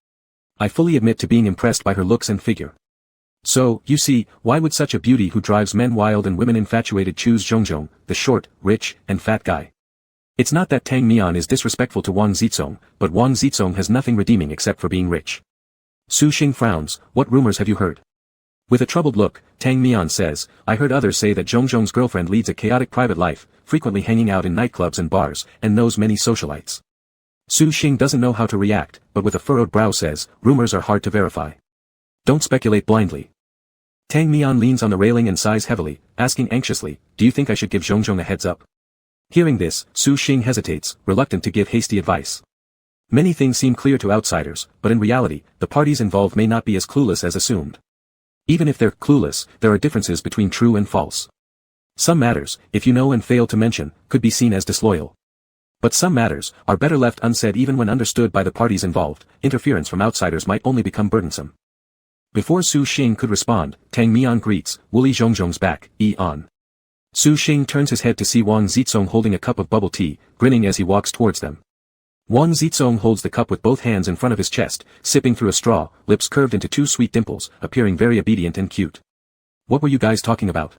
I fully admit to being impressed by her looks and figure. So, you see, why would such a beauty who drives men wild and women infatuated choose Zhongzhong, the short, rich, and fat guy?" It's not that Tang Mian is disrespectful to Wang Zizong, but Wang Zizong has nothing redeeming except for being rich. Su Xing frowns, "What rumors have you heard?" With a troubled look, Tang Mian says, "I heard others say that Zhongzhong's girlfriend leads a chaotic private life, frequently hanging out in nightclubs and bars, and knows many socialites." Su Xing doesn't know how to react, but with a furrowed brow says, "Rumors are hard to verify. Don't speculate blindly." Tang Mian leans on the railing and sighs heavily, asking anxiously, "Do you think I should give Zhongzhong a heads up?" Hearing this, Su Xing hesitates, reluctant to give hasty advice. Many things seem clear to outsiders, but in reality, the parties involved may not be as clueless as assumed. Even if they're clueless, there are differences between true and false. Some matters, if you know and fail to mention, could be seen as disloyal. But some matters are better left unsaid even when understood by the parties involved. Interference from outsiders might only become burdensome. Before Su Xing could respond, Tang Mian greets, "Wuli Zhongzhong's back, on." Su Xing turns his head to see Wang Zizong holding a cup of bubble tea, grinning as he walks towards them. Wang Zizong holds the cup with both hands in front of his chest, sipping through a straw, lips curved into two sweet dimples, appearing very obedient and cute. "What were you guys talking about?"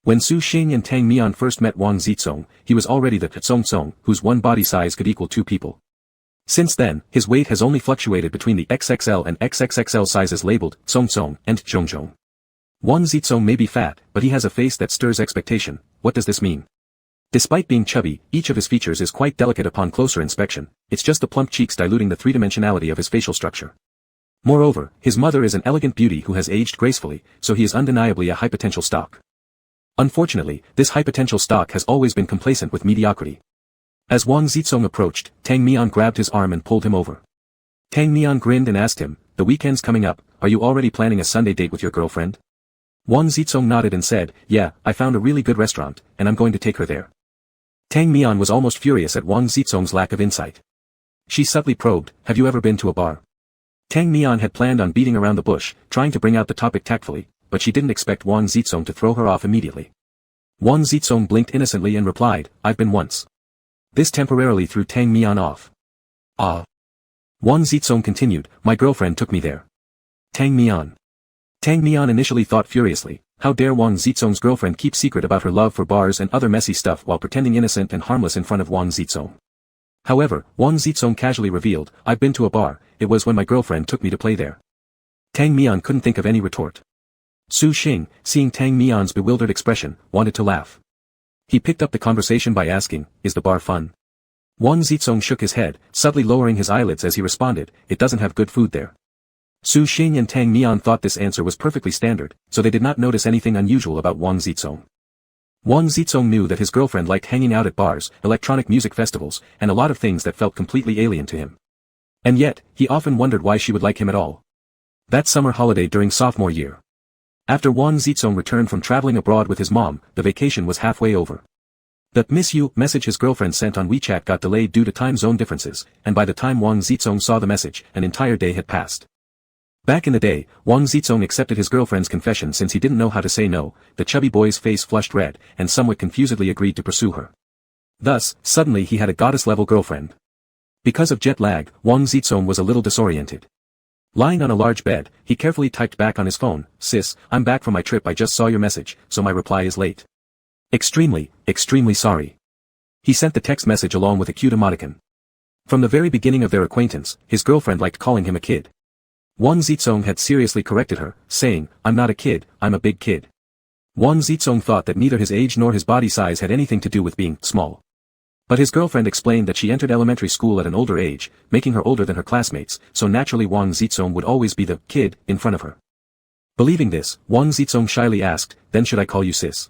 When Su Xing and Tang Mian first met Wang Zizong, he was already the Tsong whose one body size could equal two people. Since then, his weight has only fluctuated between the XXL and XXXL sizes labeled Song and Zhongzhong. Wang Zizong may be fat, but he has a face that stirs expectation. What does this mean? Despite being chubby, each of his features is quite delicate upon closer inspection. It's just the plump cheeks diluting the three-dimensionality of his facial structure. Moreover, his mother is an elegant beauty who has aged gracefully, so he is undeniably a high-potential stock. Unfortunately, this high-potential stock has always been complacent with mediocrity. As Wang Zizong approached, Tang Mian grabbed his arm and pulled him over. Tang Mian grinned and asked him, "The weekend's coming up, are you already planning a Sunday date with your girlfriend?" Wang Zizong nodded and said, "Yeah, I found a really good restaurant, and I'm going to take her there." Tang Mian was almost furious at Wang Zizong's lack of insight. She subtly probed, "Have you ever been to a bar?" Tang Mian had planned on beating around the bush, trying to bring out the topic tactfully, but she didn't expect Wang Zizong to throw her off immediately. Wang Zizong blinked innocently and replied, "I've been once." This temporarily threw Tang Mian off. "Ah." Wang Zizong continued, "My girlfriend took me there." Tang Mian. Tang Mian initially thought furiously, how dare Wang Zizong's girlfriend keep secret about her love for bars and other messy stuff while pretending innocent and harmless in front of Wang Zizong. However, Wang Zizong casually revealed, "I've been to a bar, it was when my girlfriend took me to play there." Tang Mian couldn't think of any retort. Su Xing, seeing Tang Mian's bewildered expression, wanted to laugh. He picked up the conversation by asking, "Is the bar fun?" Wang Zizong shook his head, subtly lowering his eyelids as he responded, "It doesn't have good food there." Su Xing and Tang Mian thought this answer was perfectly standard, so they did not notice anything unusual about Wang Zizong. Wang Zizong knew that his girlfriend liked hanging out at bars, electronic music festivals, and a lot of things that felt completely alien to him. And yet, he often wondered why she would like him at all. That summer holiday during sophomore year. After Wang Zizong returned from traveling abroad with his mom, the vacation was halfway over. The "miss you" message his girlfriend sent on WeChat got delayed due to time zone differences, and by the time Wang Zizong saw the message, an entire day had passed. Back in the day, Wang Zizong accepted his girlfriend's confession since he didn't know how to say no. The chubby boy's face flushed red, and somewhat confusedly agreed to pursue her. Thus, suddenly he had a goddess-level girlfriend. Because of jet lag, Wang Zizong was a little disoriented. Lying on a large bed, he carefully typed back on his phone, "Sis, I'm back from my trip, I just saw your message, so my reply is late. Extremely sorry." He sent the text message along with a cute emoticon. From the very beginning of their acquaintance, his girlfriend liked calling him a kid. Wang Zizong had seriously corrected her, saying, "I'm not a kid, I'm a big kid." Wang Zizong thought that neither his age nor his body size had anything to do with being small. But his girlfriend explained that she entered elementary school at an older age, making her older than her classmates, so naturally Wang Zizong would always be the kid in front of her. Believing this, Wang Zizong shyly asked, "Then should I call you sis?"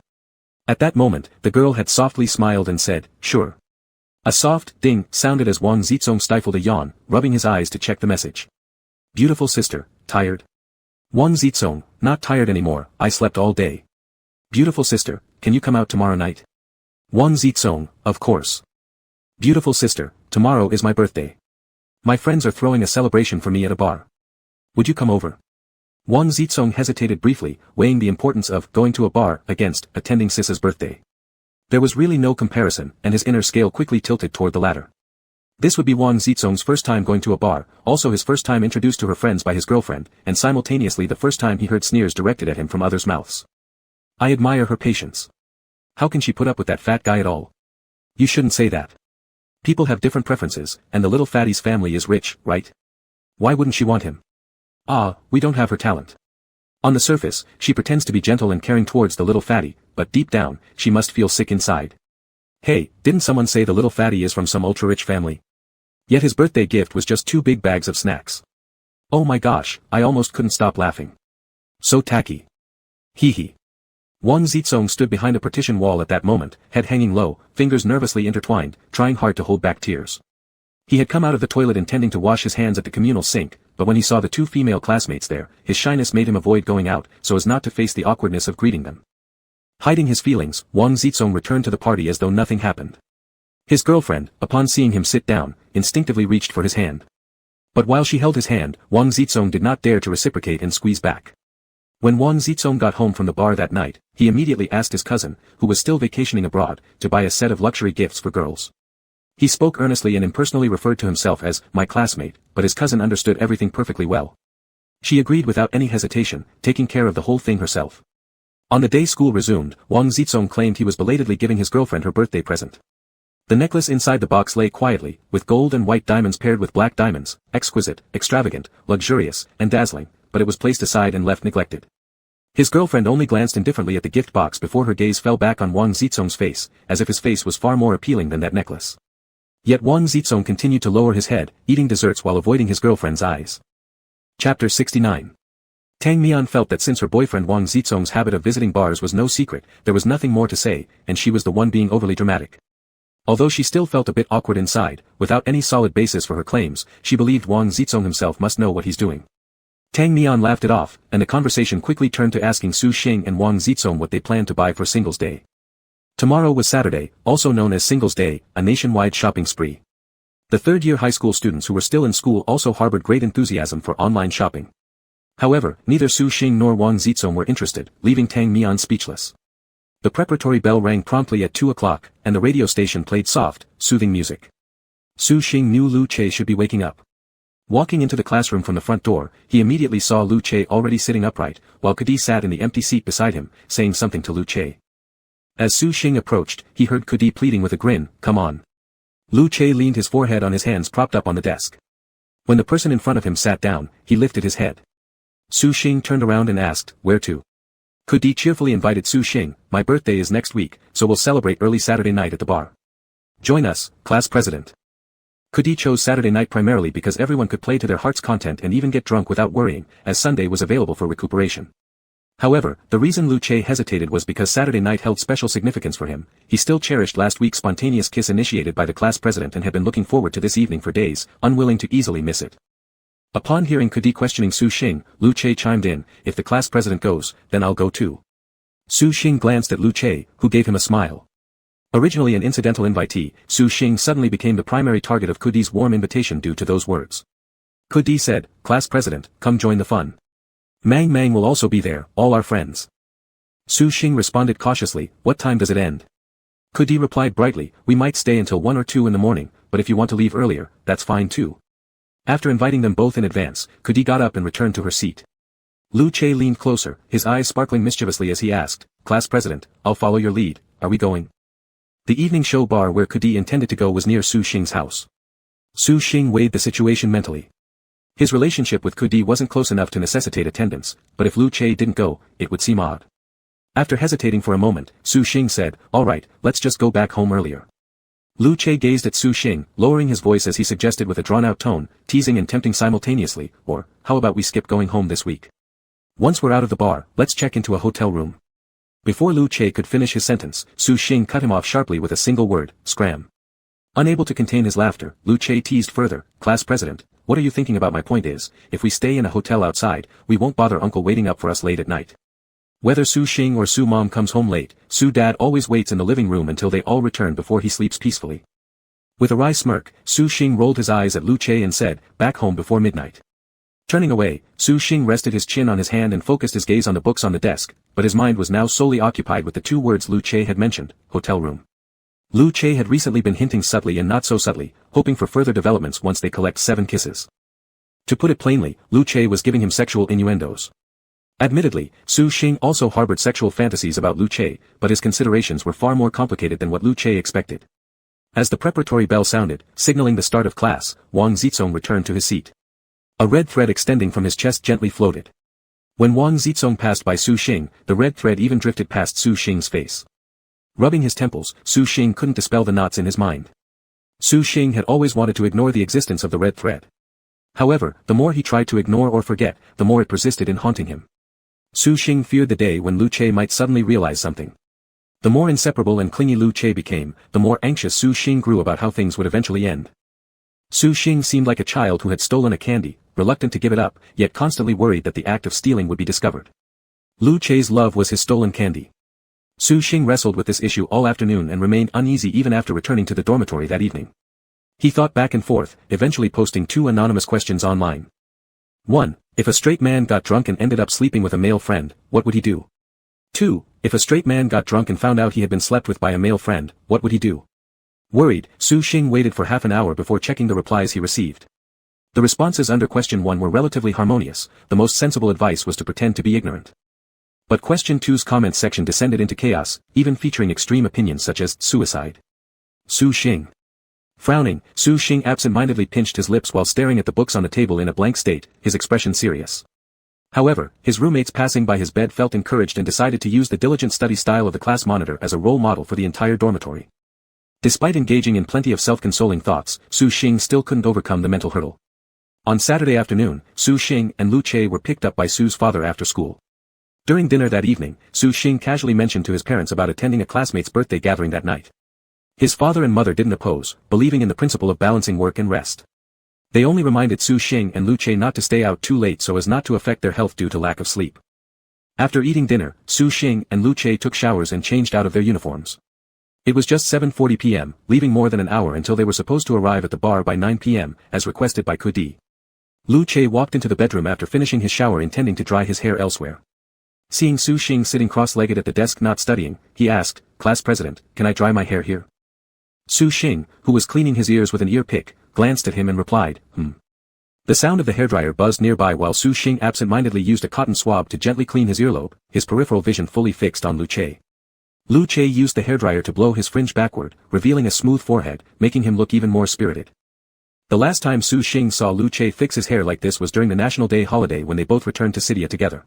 At that moment, the girl had softly smiled and said, "Sure." A soft ding sounded as Wang Zizong stifled a yawn, rubbing his eyes to check the message. "Beautiful sister, tired?" Wang Zizong, "Not tired anymore, I slept all day." "Beautiful sister, can you come out tomorrow night?" Wang Zizong, "Of course." "Beautiful sister, tomorrow is my birthday. My friends are throwing a celebration for me at a bar. Would you come over?" Wang Zizong hesitated briefly, weighing the importance of going to a bar against attending Sis's birthday. There was really no comparison, and his inner scale quickly tilted toward the latter. This would be Wang Zizong's first time going to a bar, also his first time introduced to her friends by his girlfriend, and simultaneously the first time he heard sneers directed at him from others' mouths. "I admire her patience. How can she put up with that fat guy at all?" "You shouldn't say that. People have different preferences, and the little fatty's family is rich, right? Why wouldn't she want him?" "Ah, we don't have her talent. On the surface, she pretends to be gentle and caring towards the little fatty, but deep down, she must feel sick inside. Hey, didn't someone say the little fatty is from some ultra-rich family? Yet his birthday gift was just 2 big bags of snacks. Oh my gosh, I almost couldn't stop laughing. So tacky. Hee hee." Wang Zizong stood behind a partition wall at that moment, head hanging low, fingers nervously intertwined, trying hard to hold back tears. He had come out of the toilet intending to wash his hands at the communal sink, but when he saw the 2 female classmates there, his shyness made him avoid going out, so as not to face the awkwardness of greeting them. Hiding his feelings, Wang Zizong returned to the party as though nothing happened. His girlfriend, upon seeing him sit down, instinctively reached for his hand. But while she held his hand, Wang Zizong did not dare to reciprocate and squeeze back. When Wang Zizong got home from the bar that night, he immediately asked his cousin, who was still vacationing abroad, to buy a set of luxury gifts for girls. He spoke earnestly and impersonally referred to himself as my classmate, but his cousin understood everything perfectly well. She agreed without any hesitation, taking care of the whole thing herself. On the day school resumed, Wang Zizong claimed he was belatedly giving his girlfriend her birthday present. The necklace inside the box lay quietly, with gold and white diamonds paired with black diamonds, exquisite, extravagant, luxurious, and dazzling, but it was placed aside and left neglected. His girlfriend only glanced indifferently at the gift box before her gaze fell back on Wang Zizong's face, as if his face was far more appealing than that necklace. Yet Wang Zizong continued to lower his head, eating desserts while avoiding his girlfriend's eyes. Chapter 69. Tang Mian felt that since her boyfriend Wang Zizong's habit of visiting bars was no secret, there was nothing more to say, and she was the one being overly dramatic. Although she still felt a bit awkward inside, without any solid basis for her claims, she believed Wang Zizong himself must know what he's doing. Tang Mian laughed it off, and the conversation quickly turned to asking Su Xing and Wang Zizong what they planned to buy for Singles Day. Tomorrow was Saturday, also known as Singles Day, a nationwide shopping spree. The third-year high school students who were still in school also harbored great enthusiasm for online shopping. However, neither Su Xing nor Wang Zizong were interested, leaving Tang Mian speechless. The preparatory bell rang promptly at 2 o'clock, and the radio station played soft, soothing music. Su Xing knew Lu Che should be waking up. Walking into the classroom from the front door, he immediately saw Lu Che already sitting upright, while Kudi sat in the empty seat beside him, saying something to Lu Che. As Su Xing approached, he heard Kudi pleading with a grin, "Come on." Lu Che leaned his forehead on his hands propped up on the desk. When the person in front of him sat down, he lifted his head. Su Xing turned around and asked, "Where to?" Kudi cheerfully invited Su Xing, "My birthday is next week, so we'll celebrate early Saturday night at the bar. Join us, class president." Kudi chose Saturday night primarily because everyone could play to their heart's content and even get drunk without worrying, as Sunday was available for recuperation. However, the reason Lu Che hesitated was because Saturday night held special significance for him. He still cherished last week's spontaneous kiss initiated by the class president and had been looking forward to this evening for days, unwilling to easily miss it. Upon hearing Kudi questioning Su Xing, Lu Che chimed in, "If the class president goes, then I'll go too." Su Xing glanced at Lu Che, who gave him a smile. Originally an incidental invitee, Su Xing suddenly became the primary target of Kudi's warm invitation due to those words. Kudi said, "Class president, come join the fun. Mang Mang will also be there, all our friends." Su Xing responded cautiously, "What time does it end?" Kudi replied brightly, "We might stay until 1 or 2 in the morning, but if you want to leave earlier, that's fine too." After inviting them both in advance, Kudi got up and returned to her seat. Lu Che leaned closer, his eyes sparkling mischievously as he asked, "Class president, I'll follow your lead, are we going?" The evening show bar where Kudi intended to go was near Su Xing's house. Su Xing weighed the situation mentally. His relationship with Kudi wasn't close enough to necessitate attendance, but if Lu Che didn't go, it would seem odd. After hesitating for a moment, Su Xing said, "All right, let's just go back home earlier." Lu Che gazed at Su Xing, lowering his voice as he suggested with a drawn-out tone, teasing and tempting simultaneously, "Or, how about we skip going home this week? Once we're out of the bar, let's check into a hotel room." Before Lu Che could finish his sentence, Su Xing cut him off sharply with a single word, "Scram." Unable to contain his laughter, Lu Che teased further, "Class president, what are you thinking about? My point is, if we stay in a hotel outside, we won't bother uncle waiting up for us late at night. Whether Su Xing or Su Mom comes home late, Su Dad always waits in the living room until they all return before he sleeps peacefully." With a wry smirk, Su Xing rolled his eyes at Lu Che and said, "Back home before midnight." Turning away, Su Xing rested his chin on his hand and focused his gaze on the books on the desk, but his mind was now solely occupied with the 2 words Lu Che had mentioned, hotel room. Lu Che had recently been hinting subtly and not so subtly, hoping for further developments once they collect 7 kisses. To put it plainly, Lu Che was giving him sexual innuendos. Admittedly, Su Xing also harbored sexual fantasies about Lu Che, but his considerations were far more complicated than what Lu Che expected. As the preparatory bell sounded, signaling the start of class, Wang Zizong returned to his seat. A red thread extending from his chest gently floated. When Wang Zizong passed by Su Xing, the red thread even drifted past Su Xing's face. Rubbing his temples, Su Xing couldn't dispel the knots in his mind. Su Xing had always wanted to ignore the existence of the red thread. However, the more he tried to ignore or forget, the more it persisted in haunting him. Su Xing feared the day when Lu Che might suddenly realize something. The more inseparable and clingy Lu Che became, the more anxious Su Xing grew about how things would eventually end. Su Xing seemed like a child who had stolen a candy, reluctant to give it up, yet constantly worried that the act of stealing would be discovered. Lu Che's love was his stolen candy. Su Xing wrestled with this issue all afternoon and remained uneasy even after returning to the dormitory that evening. He thought back and forth, eventually posting 2 anonymous questions online. 1. If a straight man got drunk and ended up sleeping with a male friend, what would he do? 2. If a straight man got drunk and found out he had been slept with by a male friend, what would he do? Worried, Su Xing waited for half an hour before checking the replies he received. The responses under question 1 were relatively harmonious. The most sensible advice was to pretend to be ignorant. But question 2's comment section descended into chaos, even featuring extreme opinions such as suicide. Su Xing. Frowning, Su Xing absent-mindedly pinched his lips while staring at the books on the table in a blank state, his expression serious. However, his roommates passing by his bed felt encouraged and decided to use the diligent study style of the class monitor as a role model for the entire dormitory. Despite engaging in plenty of self-consoling thoughts, Su Xing still couldn't overcome the mental hurdle. On Saturday afternoon, Su Xing and Lu Che were picked up by Su's father after school. During dinner that evening, Su Xing casually mentioned to his parents about attending a classmate's birthday gathering that night. His father and mother didn't oppose, believing in the principle of balancing work and rest. They only reminded Su Xing and Lu Che not to stay out too late so as not to affect their health due to lack of sleep. After eating dinner, Su Xing and Lu Che took showers and changed out of their uniforms. It was just 7:40 p.m., leaving more than an hour until they were supposed to arrive at the bar by 9 p.m., as requested by Kudi. Lu Che walked into the bedroom after finishing his shower intending to dry his hair elsewhere. Seeing Su Xing sitting cross-legged at the desk not studying, he asked, "Class president, can I dry my hair here?" Su Xing, who was cleaning his ears with an ear pick, glanced at him and replied, The sound of the hairdryer buzzed nearby while Su Xing absent-mindedly used a cotton swab to gently clean his earlobe, his peripheral vision fully fixed on Lu Che. Lu Che used the hairdryer to blow his fringe backward, revealing a smooth forehead, making him look even more spirited. The last time Su Xing saw Lu Che fix his hair like this was during the National Day holiday when they both returned to Sidia together.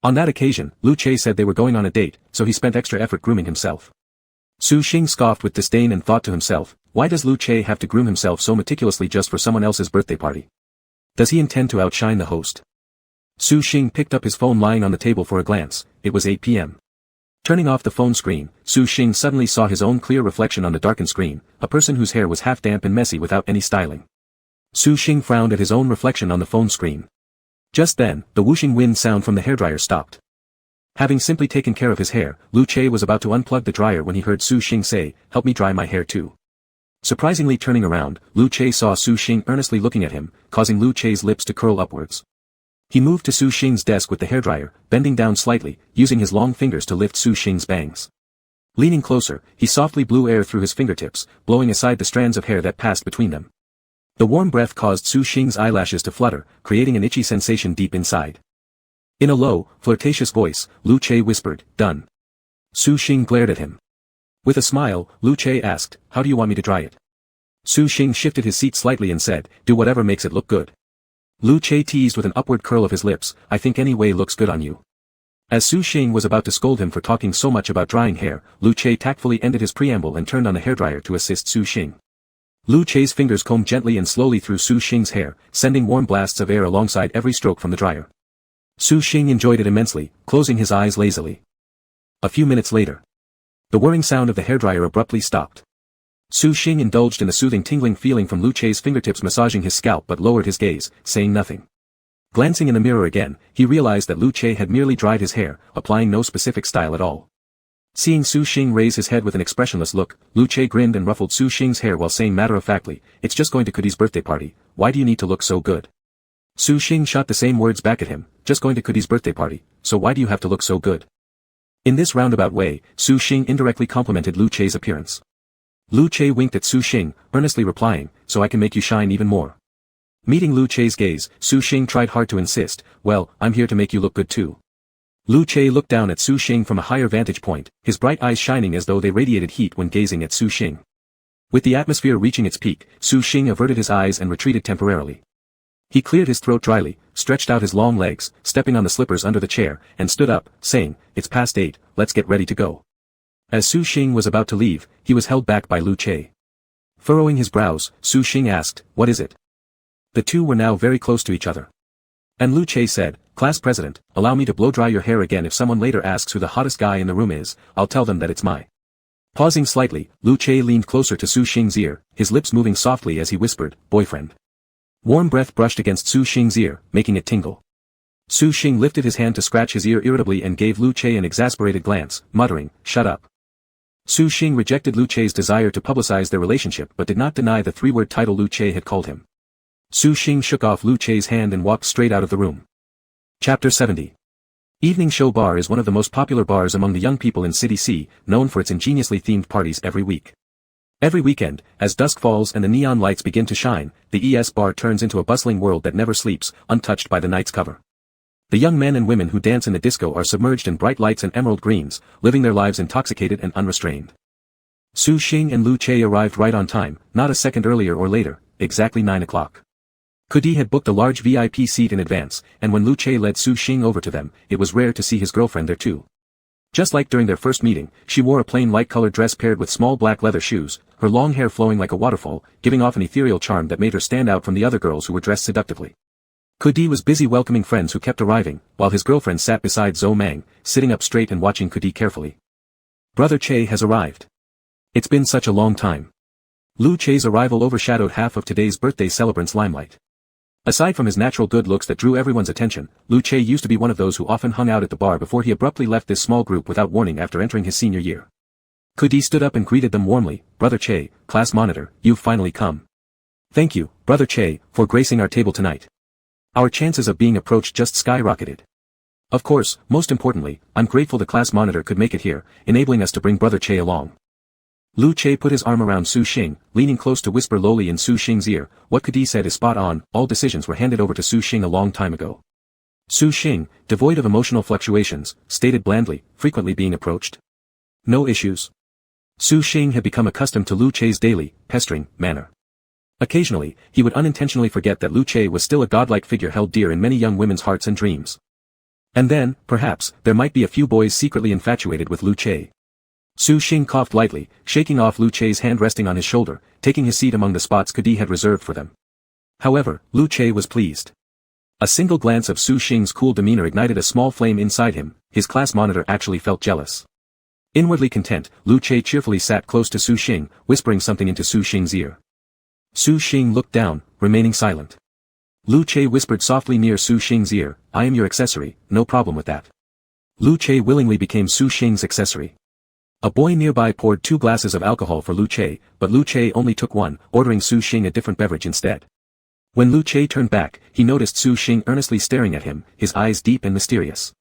On that occasion, Lu Che said they were going on a date, so he spent extra effort grooming himself. Su Xing scoffed with disdain and thought to himself, why does Lu Che have to groom himself so meticulously just for someone else's birthday party? Does he intend to outshine the host? Su Xing picked up his phone lying on the table for a glance. It was 8 p.m. Turning off the phone screen, Su Xing suddenly saw his own clear reflection on the darkened screen, a person whose hair was half damp and messy without any styling. Su Xing frowned at his own reflection on the phone screen. Just then, the whooshing wind sound from the hairdryer stopped. Having simply taken care of his hair, Lu Che was about to unplug the dryer when he heard Su Xing say, "Help me dry my hair too." Surprisingly turning around, Lu Che saw Su Xing earnestly looking at him, causing Lu Che's lips to curl upwards. He moved to Su Xing's desk with the hairdryer, bending down slightly, using his long fingers to lift Su Xing's bangs. Leaning closer, he softly blew air through his fingertips, blowing aside the strands of hair that passed between them. The warm breath caused Su Xing's eyelashes to flutter, creating an itchy sensation deep inside. In a low, flirtatious voice, Lu Che whispered, "Done." Su Xing glared at him. With a smile, Lu Che asked, "How do you want me to dry it?" Su Xing shifted his seat slightly and said, "Do whatever makes it look good." Lu Che teased with an upward curl of his lips, "I think any way looks good on you." As Su Xing was about to scold him for talking so much about drying hair, Lu Che tactfully ended his preamble and turned on the hairdryer to assist Su Xing. Lu Che's fingers combed gently and slowly through Su Xing's hair, sending warm blasts of air alongside every stroke from the dryer. Su Xing enjoyed it immensely, closing his eyes lazily. A few minutes later, the whirring sound of the hairdryer abruptly stopped. Su Xing indulged in a soothing tingling feeling from Lu Che's fingertips massaging his scalp but lowered his gaze, saying nothing. Glancing in the mirror again, he realized that Lu Che had merely dried his hair, applying no specific style at all. Seeing Su Xing raise his head with an expressionless look, Lu Che grinned and ruffled Su Xing's hair while saying matter-of-factly, "It's just going to Kudi's birthday party, why do you need to look so good?" Su Xing shot the same words back at him, "Just going to Kudi's birthday party, so why do you have to look so good?" In this roundabout way, Su Xing indirectly complimented Lu Che's appearance. Lu Che winked at Su Xing, earnestly replying, "So I can make you shine even more." Meeting Lu Che's gaze, Su Xing tried hard to insist, "Well, I'm here to make you look good too." Lu Che looked down at Su Xing from a higher vantage point, his bright eyes shining as though they radiated heat when gazing at Su Xing. With the atmosphere reaching its peak, Su Xing averted his eyes and retreated temporarily. He cleared his throat dryly, stretched out his long legs, stepping on the slippers under the chair, and stood up, saying, "It's past 8, let's get ready to go." As Su Xing was about to leave, he was held back by Lu Che. Furrowing his brows, Su Xing asked, "What is it?" The two were now very close to each other. And Lu Che said, "Class president, allow me to blow dry your hair again. If someone later asks who the hottest guy in the room is, I'll tell them that it's my." Pausing slightly, Lu Che leaned closer to Su Xing's ear, his lips moving softly as he whispered, "Boyfriend." Warm breath brushed against Su Xing's ear, making it tingle. Su Xing lifted his hand to scratch his ear irritably and gave Lu Che an exasperated glance, muttering, "Shut up." Su Xing rejected Lu Che's desire to publicize their relationship but did not deny the three-word title Lu Che had called him. Su Xing shook off Lu Che's hand and walked straight out of the room. Chapter 70. Evening Show Bar is one of the most popular bars among the young people in City C, known for its ingeniously themed parties every week. Every weekend, as dusk falls and the neon lights begin to shine, the ES bar turns into a bustling world that never sleeps, untouched by the night's cover. The young men and women who dance in the disco are submerged in bright lights and emerald greens, living their lives intoxicated and unrestrained. Su Xing and Lu Che arrived right on time, not a second earlier or later, exactly 9 o'clock. Cudi had booked a large VIP seat in advance, and when Lu Che led Su Xing over to them, it was rare to see his girlfriend there too. Just like during their first meeting, she wore a plain light-colored dress paired with small black leather shoes, her long hair flowing like a waterfall, giving off an ethereal charm that made her stand out from the other girls who were dressed seductively. Cudi was busy welcoming friends who kept arriving, while his girlfriend sat beside Zhou Mang, sitting up straight and watching Cudi carefully. Brother Che has arrived. It's been such a long time. Lu Che's arrival overshadowed half of today's birthday celebrant's limelight. Aside from his natural good looks that drew everyone's attention, Lu Che used to be one of those who often hung out at the bar before he abruptly left this small group without warning after entering his senior year. Cudi stood up and greeted them warmly. Brother Che, class monitor, you've finally come. Thank you, Brother Che, for gracing our table tonight. Our chances of being approached just skyrocketed. Of course, most importantly, I'm grateful the class monitor could make it here, enabling us to bring Brother Che along. Lu Che put his arm around Su Xing, leaning close to whisper lowly in Su Xing's ear, what Cudi said is spot on, all decisions were handed over to Su Xing a long time ago. Su Xing, devoid of emotional fluctuations, stated blandly, frequently being approached. No issues. Su Xing had become accustomed to Lu Che's daily, pestering, manner. Occasionally, he would unintentionally forget that Lu Che was still a godlike figure held dear in many young women's hearts and dreams. And then, perhaps, there might be a few boys secretly infatuated with Lu Che. Su Xing coughed lightly, shaking off Lu Che's hand resting on his shoulder, taking his seat among the spots Cudi had reserved for them. However, Lu Che was pleased. A single glance of Su Xing's cool demeanor ignited a small flame inside him, his class monitor actually felt jealous. Inwardly content, Lu Che cheerfully sat close to Su Xing, whispering something into Su Xing's ear. Su Xing looked down, remaining silent. Lu Che whispered softly near Su Xing's ear, I am your accessory, no problem with that. Lu Che willingly became Su Xing's accessory. A boy nearby poured 2 glasses of alcohol for Lu Che, but Lu Che only took one, ordering Su Xing a different beverage instead. When Lu Che turned back, he noticed Su Xing earnestly staring at him, his eyes deep and mysterious.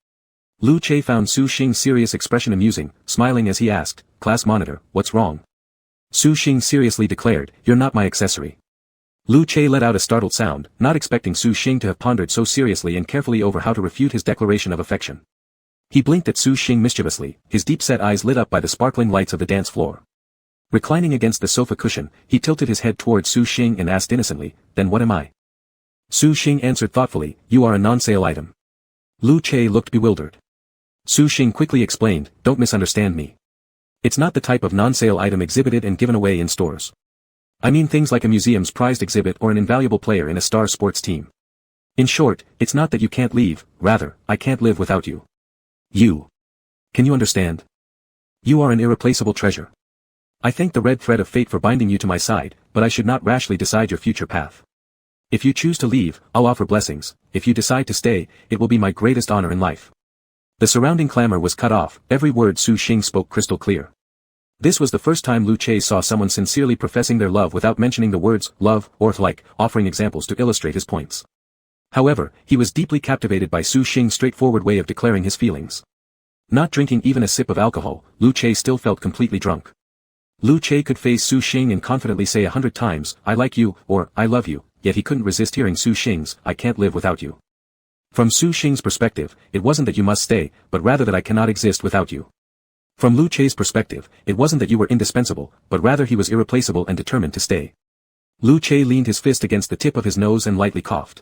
Lu Che found Su Xing's serious expression amusing, smiling as he asked, class monitor, what's wrong? Su Xing seriously declared, you're not my accessory. Lu Che let out a startled sound, not expecting Su Xing to have pondered so seriously and carefully over how to refute his declaration of affection. He blinked at Su Xing mischievously, his deep-set eyes lit up by the sparkling lights of the dance floor. Reclining against the sofa cushion, he tilted his head toward Su Xing and asked innocently, then what am I? Su Xing answered thoughtfully, you are a non-sale item. Lu Che looked bewildered. Su Xing quickly explained, don't misunderstand me. It's not the type of non-sale item exhibited and given away in stores. I mean things like a museum's prized exhibit or an invaluable player in a star sports team. In short, it's not that you can't leave, rather, I can't live without you. You. Can you understand? You are an irreplaceable treasure. I thank the red thread of fate for binding you to my side, but I should not rashly decide your future path. If you choose to leave, I'll offer blessings, if you decide to stay, it will be my greatest honor in life. The surrounding clamor was cut off, every word Su Xing spoke crystal clear. This was the first time Lu Che saw someone sincerely professing their love without mentioning the words, love, or like, offering examples to illustrate his points. However, he was deeply captivated by Su Xing's straightforward way of declaring his feelings. Not drinking even a sip of alcohol, Lu Che still felt completely drunk. Lu Che could face Su Xing and confidently say 100 times, I like you, or, I love you, yet he couldn't resist hearing Su Xing's, I can't live without you. From Su Xing's perspective, it wasn't that you must stay, but rather that I cannot exist without you. From Lu Che's perspective, it wasn't that you were indispensable, but rather he was irreplaceable and determined to stay. Lu Che leaned his fist against the tip of his nose and lightly coughed.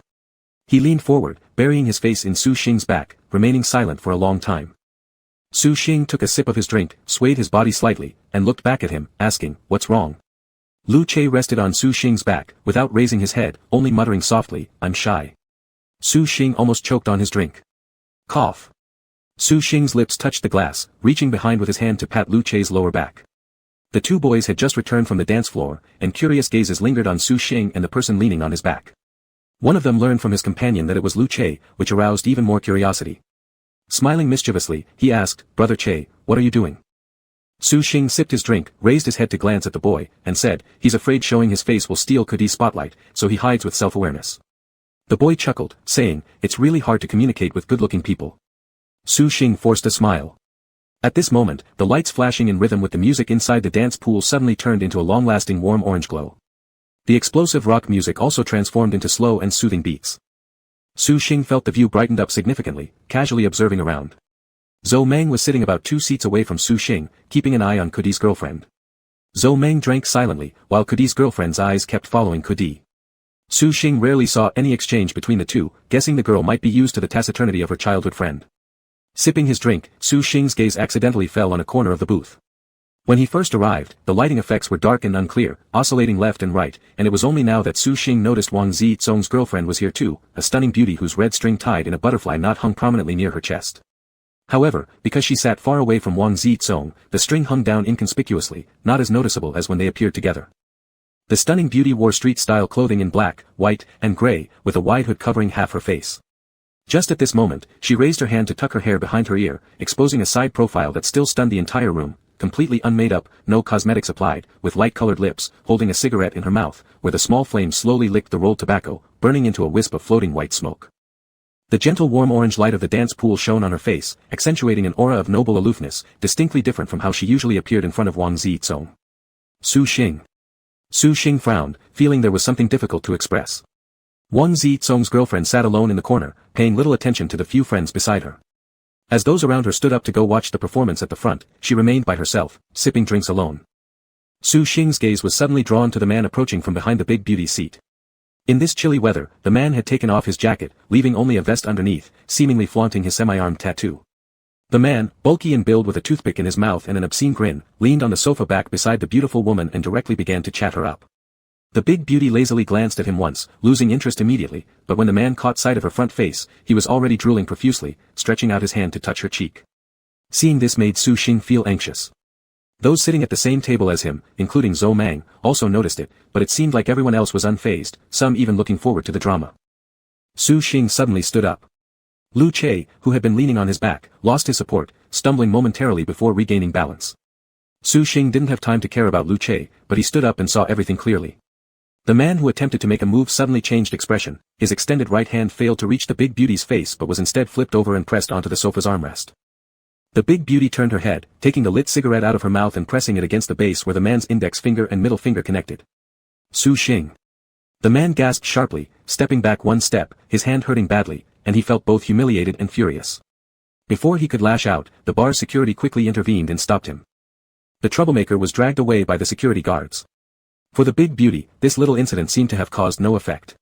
He leaned forward, burying his face in Su Xing's back, remaining silent for a long time. Su Xing took a sip of his drink, swayed his body slightly, and looked back at him, asking, what's wrong? Lu Che rested on Su Xing's back, without raising his head, only muttering softly, I'm shy. Su Xing almost choked on his drink. Cough. Su Xing's lips touched the glass, reaching behind with his hand to pat Lu Che's lower back. The 2 boys had just returned from the dance floor, and curious gazes lingered on Su Xing and the person leaning on his back. One of them learned from his companion that it was Lu Che, which aroused even more curiosity. Smiling mischievously, he asked, Brother Che, what are you doing? Su Xing sipped his drink, raised his head to glance at the boy, and said, he's afraid showing his face will steal Cudi's spotlight, so he hides with self-awareness. The boy chuckled, saying, it's really hard to communicate with good-looking people. Su Xing forced a smile. At this moment, the lights flashing in rhythm with the music inside the dance pool suddenly turned into a long-lasting warm orange glow. The explosive rock music also transformed into slow and soothing beats. Su Xing felt the view brightened up significantly, casually observing around. Zhou Mang was sitting about 2 seats away from Su Xing, keeping an eye on Cudi's girlfriend. Zhou Meng drank silently, while Kudi's girlfriend's eyes kept following Kudi. Su Xing rarely saw any exchange between the two, guessing the girl might be used to the taciturnity of her childhood friend. Sipping his drink, Su Xing's gaze accidentally fell on a corner of the booth. When he first arrived, the lighting effects were dark and unclear, oscillating left and right, and it was only now that Su Xing noticed Wang Zizong's girlfriend was here too, a stunning beauty whose red string tied in a butterfly knot hung prominently near her chest. However, because she sat far away from Wang Zizong, the string hung down inconspicuously, not as noticeable as when they appeared together. The stunning beauty wore street-style clothing in black, white, and gray, with a wide hood covering half her face. Just at this moment, she raised her hand to tuck her hair behind her ear, exposing a side profile that still stunned the entire room, completely unmade up, no cosmetics applied, with light-colored lips, holding a cigarette in her mouth, where the small flame slowly licked the rolled tobacco, burning into a wisp of floating white smoke. The gentle warm orange light of the dance pool shone on her face, accentuating an aura of noble aloofness, distinctly different from how she usually appeared in front of Wang Zizong. Su Xing. Su Xing frowned, feeling there was something difficult to express. Wang Zizong's girlfriend sat alone in the corner, paying little attention to the few friends beside her. As those around her stood up to go watch the performance at the front, she remained by herself, sipping drinks alone. Su Xing's gaze was suddenly drawn to the man approaching from behind the big beauty's seat. In this chilly weather, the man had taken off his jacket, leaving only a vest underneath, seemingly flaunting his semi-armed tattoo. The man, bulky in build with a toothpick in his mouth and an obscene grin, leaned on the sofa back beside the beautiful woman and directly began to chat her up. The big beauty lazily glanced at him once, losing interest immediately, but when the man caught sight of her front face, he was already drooling profusely, stretching out his hand to touch her cheek. Seeing this made Su Xing feel anxious. Those sitting at the same table as him, including Zhou Meng, also noticed it, but it seemed like everyone else was unfazed, some even looking forward to the drama. Su Xing suddenly stood up. Lu Che, who had been leaning on his back, lost his support, stumbling momentarily before regaining balance. Su Xing didn't have time to care about Lu Che, but he stood up and saw everything clearly. The man who attempted to make a move suddenly changed expression, his extended right hand failed to reach the big beauty's face but was instead flipped over and pressed onto the sofa's armrest. The big beauty turned her head, taking the lit cigarette out of her mouth and pressing it against the base where the man's index finger and middle finger connected. Su Xing. The man gasped sharply, stepping back one step, his hand hurting badly, and he felt both humiliated and furious. Before he could lash out, the bar's security quickly intervened and stopped him. The troublemaker was dragged away by the security guards. For the big beauty, this little incident seemed to have caused no effect.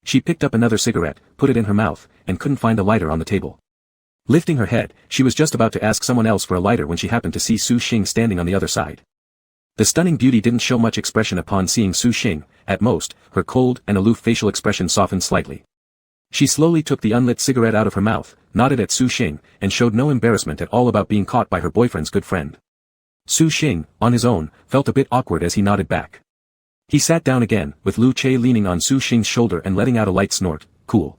She picked up another cigarette, put it in her mouth, and couldn't find a lighter on the table. Lifting her head, she was just about to ask someone else for a lighter when she happened to see Su Xing standing on the other side. The stunning beauty didn't show much expression upon seeing Su Xing, at most, her cold and aloof facial expression softened slightly. She slowly took the unlit cigarette out of her mouth, nodded at Su Xing, and showed no embarrassment at all about being caught by her boyfriend's good friend. Su Xing, on his own, felt a bit awkward as he nodded back. He sat down again, with Lu Che leaning on Su Xing's shoulder and letting out a light snort, cool.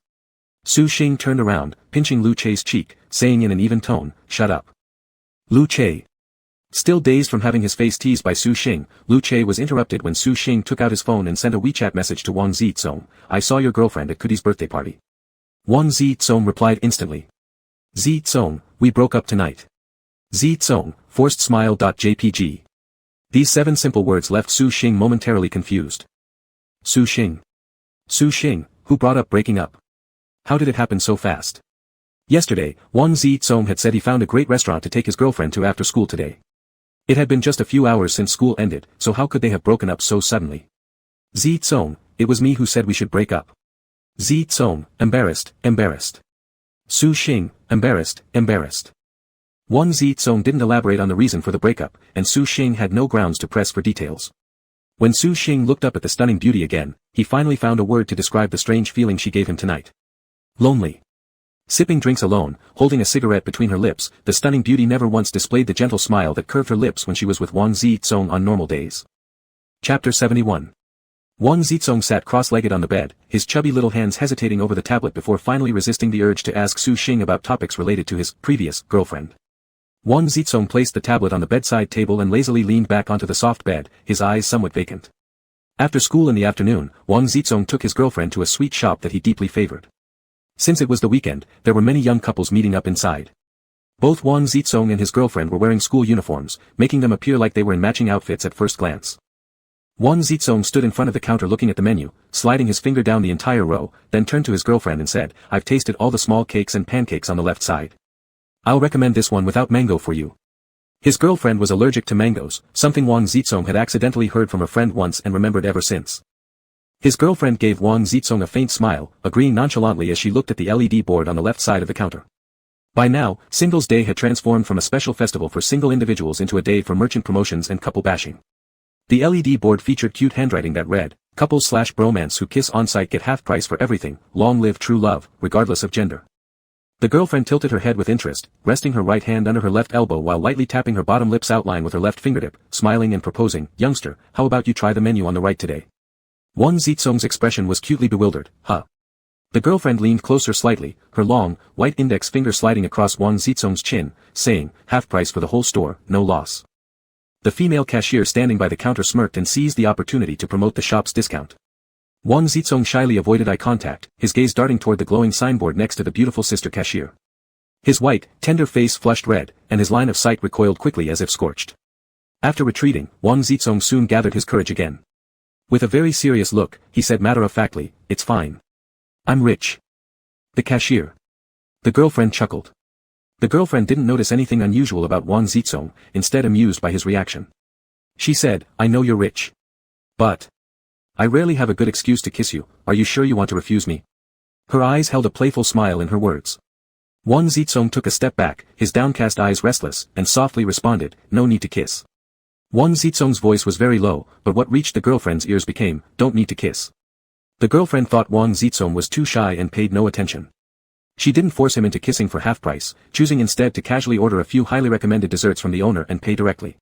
Su Xing turned around, pinching Lu Che's cheek, saying in an even tone, shut up. Lu Che. Still dazed from having his face teased by Su Xing, Lu Che was interrupted when Su Xing took out his phone and sent a WeChat message to Wang Zizong, I saw your girlfriend at Kudi's birthday party. Wang Zizong replied instantly. Zizong, we broke up tonight. Zizong, forced smile.jpg. These 7 simple words left Su Xing momentarily confused. Su Xing. Su Xing, who brought up breaking up? How did it happen so fast? Yesterday, Wang Zizong had said he found a great restaurant to take his girlfriend to after school today. It had been just a few hours since school ended, so how could they have broken up so suddenly? Zizong, it was me who said we should break up. Zizong, embarrassed. Su Xing, embarrassed. Wang Zizong didn't elaborate on the reason for the breakup, and Su Xing had no grounds to press for details. When Su Xing looked up at the stunning beauty again, he finally found a word to describe the strange feeling she gave him tonight. Lonely. Sipping drinks alone, holding a cigarette between her lips, the stunning beauty never once displayed the gentle smile that curved her lips when she was with Wang Zizong on normal days. Chapter 71. Wang Zizong sat cross-legged on the bed, his chubby little hands hesitating over the tablet before finally resisting the urge to ask Su Xing about topics related to his previous girlfriend. Wang Zizong placed the tablet on the bedside table and lazily leaned back onto the soft bed, his eyes somewhat vacant. After school in the afternoon, Wang Zizong took his girlfriend to a sweet shop that he deeply favored. Since it was the weekend, there were many young couples meeting up inside. Both Wang Zizong and his girlfriend were wearing school uniforms, making them appear like they were in matching outfits at first glance. Wang Zizong stood in front of the counter looking at the menu, sliding his finger down the entire row, then turned to his girlfriend and said, I've tasted all the small cakes and pancakes on the left side. I'll recommend this one without mango for you. His girlfriend was allergic to mangoes, something Wang Zizong had accidentally heard from a friend once and remembered ever since. His girlfriend gave Wang Zizong a faint smile, agreeing nonchalantly as she looked at the LED board on the left side of the counter. By now, Singles Day had transformed from a special festival for single individuals into a day for merchant promotions and couple bashing. The LED board featured cute handwriting that read, "Couples/bromance who kiss on-site get half price for everything, long live true love, regardless of gender." The girlfriend tilted her head with interest, resting her right hand under her left elbow while lightly tapping her bottom lip's outline with her left fingertip, smiling and proposing, "Youngster, how about you try the menu on the right today?" Wang Zizong's expression was cutely bewildered, huh? The girlfriend leaned closer slightly, her long, white index finger sliding across Wang Zizong's chin, saying, "Half price for the whole store, no loss." The female cashier standing by the counter smirked and seized the opportunity to promote the shop's discount. Wang Zizong shyly avoided eye contact, his gaze darting toward the glowing signboard next to the beautiful sister cashier. His white, tender face flushed red, and his line of sight recoiled quickly as if scorched. After retreating, Wang Zizong soon gathered his courage again. With a very serious look, he said matter-of-factly, "It's fine. I'm rich." The cashier. The girlfriend chuckled. The girlfriend didn't notice anything unusual about Wang Zizong, instead amused by his reaction. She said, "I know you're rich. But I rarely have a good excuse to kiss you, are you sure you want to refuse me?" Her eyes held a playful smile in her words. Wang Zizong took a step back, his downcast eyes restless, and softly responded, "No need to kiss." Wang Zizong's voice was very low, but what reached the girlfriend's ears became, "Don't need to kiss." The girlfriend thought Wang Zizong was too shy and paid no attention. She didn't force him into kissing for half price, choosing instead to casually order a few highly recommended desserts from the owner and pay directly.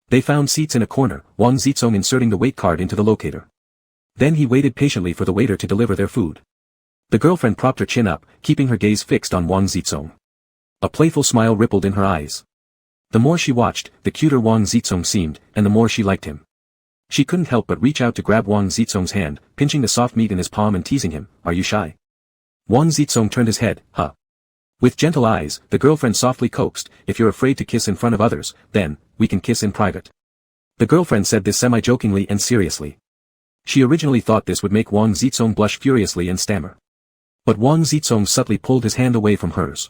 They found seats in a corner, Wang Zizong inserting the weight card into the locator. Then he waited patiently for the waiter to deliver their food. The girlfriend propped her chin up, keeping her gaze fixed on Wang Zizong. A playful smile rippled in her eyes. The more she watched, the cuter Wang Zizong seemed, and the more she liked him. She couldn't help but reach out to grab Wang Zizong's hand, pinching the soft meat in his palm and teasing him, "Are you shy?" Wang Zizong turned his head, "Huh." With gentle eyes, the girlfriend softly coaxed, "If you're afraid to kiss in front of others, then, we can kiss in private." The girlfriend said this semi-jokingly and seriously. She originally thought this would make Wang Zizong blush furiously and stammer. But Wang Zizong subtly pulled his hand away from hers.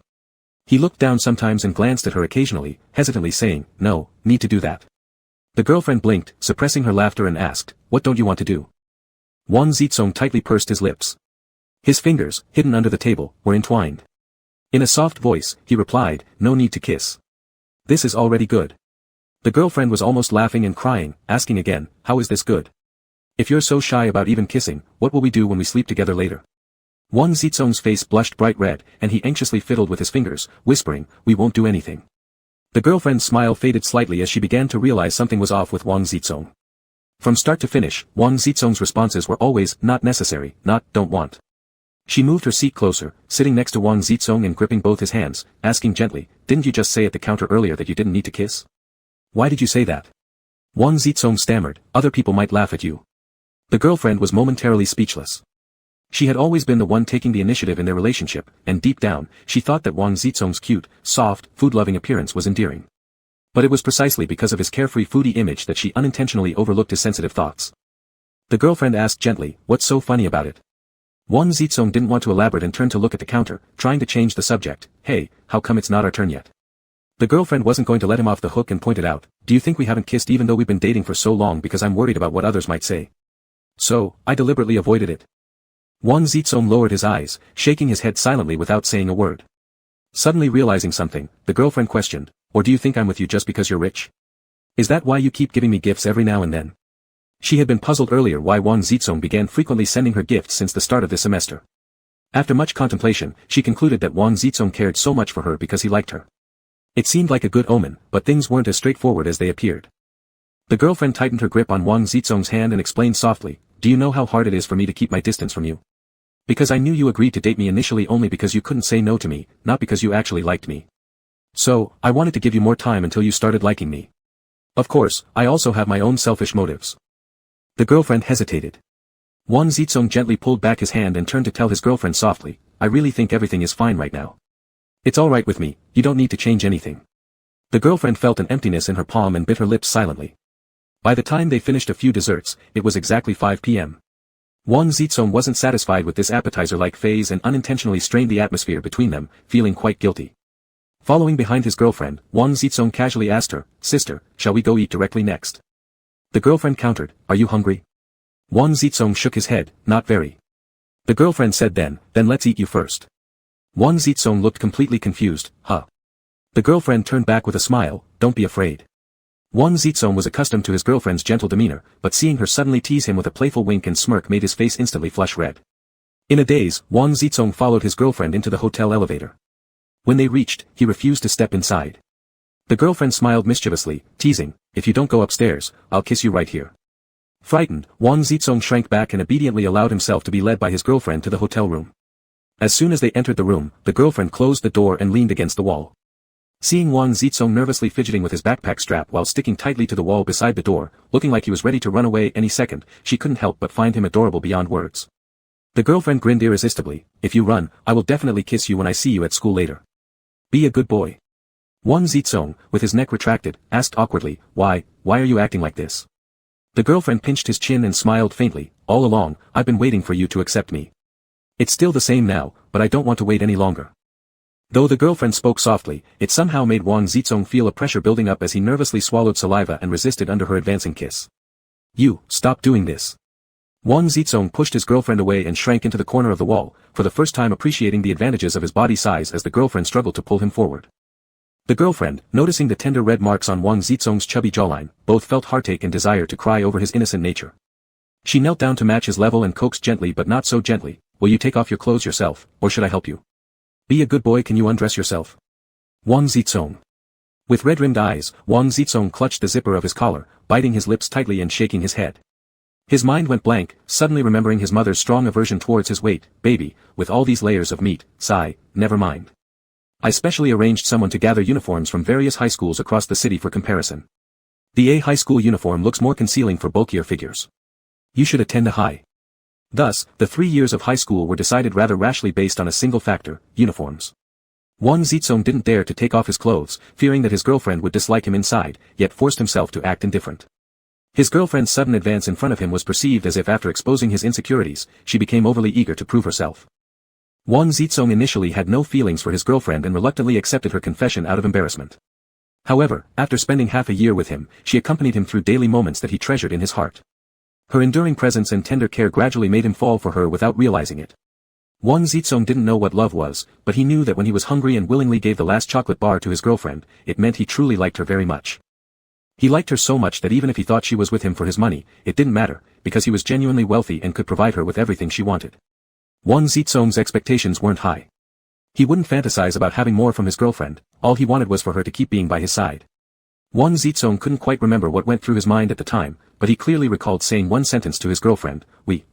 He looked down sometimes and glanced at her occasionally, hesitantly saying, "No, need to do that." The girlfriend blinked, suppressing her laughter and asked, "What don't you want to do?" Wang Zizong tightly pursed his lips. His fingers, hidden under the table, were entwined. In a soft voice, he replied, "No need to kiss. This is already good." The girlfriend was almost laughing and crying, asking again, "How is this good? If you're so shy about even kissing, what will we do when we sleep together later?" Wang Zizong's face blushed bright red, and he anxiously fiddled with his fingers, whispering, "We won't do anything." The girlfriend's smile faded slightly as she began to realize something was off with Wang Zizong. From start to finish, Wang Zizong's responses were always, "Not necessary," not, "Don't want." She moved her seat closer, sitting next to Wang Zizong and gripping both his hands, asking gently, "Didn't you just say at the counter earlier that you didn't need to kiss? Why did you say that?" Wang Zizong stammered, "Other people might laugh at you." The girlfriend was momentarily speechless. She had always been the one taking the initiative in their relationship, and deep down, she thought that Wang Zizong's cute, soft, food-loving appearance was endearing. But it was precisely because of his carefree foodie image that she unintentionally overlooked his sensitive thoughts. The girlfriend asked gently, "What's so funny about it?" Wang Zizong didn't want to elaborate and turned to look at the counter, trying to change the subject. "Hey, how come it's not our turn yet?" The girlfriend wasn't going to let him off the hook and pointed out, "Do you think we haven't kissed even though we've been dating for so long because I'm worried about what others might say? So, I deliberately avoided it." Wang Zizong lowered his eyes, shaking his head silently without saying a word. Suddenly realizing something, the girlfriend questioned, "Or do you think I'm with you just because you're rich? Is that why you keep giving me gifts every now and then?" She had been puzzled earlier why Wang Zizong began frequently sending her gifts since the start of the semester. After much contemplation, she concluded that Wang Zizong cared so much for her because he liked her. It seemed like a good omen, but things weren't as straightforward as they appeared. The girlfriend tightened her grip on Wang Zizong's hand and explained softly, "Do you know how hard it is for me to keep my distance from you? Because I knew you agreed to date me initially only because you couldn't say no to me, not because you actually liked me. So, I wanted to give you more time until you started liking me. Of course, I also have my own selfish motives." The girlfriend hesitated. Wang Zizong gently pulled back his hand and turned to tell his girlfriend softly, "I really think everything is fine right now. It's alright with me, you don't need to change anything." The girlfriend felt an emptiness in her palm and bit her lips silently. By the time they finished a few desserts, it was exactly 5 p.m. Wang Zizong wasn't satisfied with this appetizer-like phase and unintentionally strained the atmosphere between them, feeling quite guilty. Following behind his girlfriend, Wang Zizong casually asked her, "Sister, shall we go eat directly next?" The girlfriend countered, "Are you hungry?" Wang Zizong shook his head, "Not very." The girlfriend said then let's eat you first. Wang Zizong looked completely confused, "Huh?" The girlfriend turned back with a smile, "Don't be afraid." Wang Zizong was accustomed to his girlfriend's gentle demeanor, but seeing her suddenly tease him with a playful wink and smirk made his face instantly flush red. In a daze, Wang Zizong followed his girlfriend into the hotel elevator. When they reached, he refused to step inside. The girlfriend smiled mischievously, teasing, "If you don't go upstairs, I'll kiss you right here." Frightened, Wang Zizong shrank back and obediently allowed himself to be led by his girlfriend to the hotel room. As soon as they entered the room, the girlfriend closed the door and leaned against the wall. Seeing Wang Zizong nervously fidgeting with his backpack strap while sticking tightly to the wall beside the door, looking like he was ready to run away any second, she couldn't help but find him adorable beyond words. The girlfriend grinned irresistibly, "If you run, I will definitely kiss you when I see you at school later. Be a good boy." Wang Zizong, with his neck retracted, asked awkwardly, why are you acting like this?" The girlfriend pinched his chin and smiled faintly, "All along, I've been waiting for you to accept me. It's still the same now, but I don't want to wait any longer." Though the girlfriend spoke softly, it somehow made Wang Zizong feel a pressure building up as he nervously swallowed saliva and resisted under her advancing kiss. "You, stop doing this." Wang Zizong pushed his girlfriend away and shrank into the corner of the wall, for the first time appreciating the advantages of his body size as the girlfriend struggled to pull him forward. The girlfriend, noticing the tender red marks on Wang Zizong's chubby jawline, both felt heartache and desire to cry over his innocent nature. She knelt down to match his level and coaxed gently but not so gently, "Will you take off your clothes yourself, or should I help you? Be a good boy, can you undress yourself?" Wang Zizong. With red-rimmed eyes, Wang Zizong clutched the zipper of his collar, biting his lips tightly and shaking his head. His mind went blank, suddenly remembering his mother's strong aversion towards his weight. "Baby, with all these layers of meat, sigh, never mind. I specially arranged someone to gather uniforms from various high schools across the city for comparison. The A high school uniform looks more concealing for bulkier figures. You should attend a high." Thus, the 3 years of high school were decided rather rashly based on a single factor, uniforms. Wang Zizong didn't dare to take off his clothes, fearing that his girlfriend would dislike him inside, yet forced himself to act indifferent. His girlfriend's sudden advance in front of him was perceived as if after exposing his insecurities, she became overly eager to prove herself. Wang Zizong initially had no feelings for his girlfriend and reluctantly accepted her confession out of embarrassment. However, after spending half a year with him, she accompanied him through daily moments that he treasured in his heart. Her enduring presence and tender care gradually made him fall for her without realizing it. Wang Zizong didn't know what love was, but he knew that when he was hungry and willingly gave the last chocolate bar to his girlfriend, it meant he truly liked her very much. He liked her so much that even if he thought she was with him for his money, it didn't matter, because he was genuinely wealthy and could provide her with everything she wanted. Wang Zizong's expectations weren't high. He wouldn't fantasize about having more from his girlfriend, all he wanted was for her to keep being by his side. Wang Zizong couldn't quite remember what went through his mind at the time, but he clearly recalled saying one sentence to his girlfriend,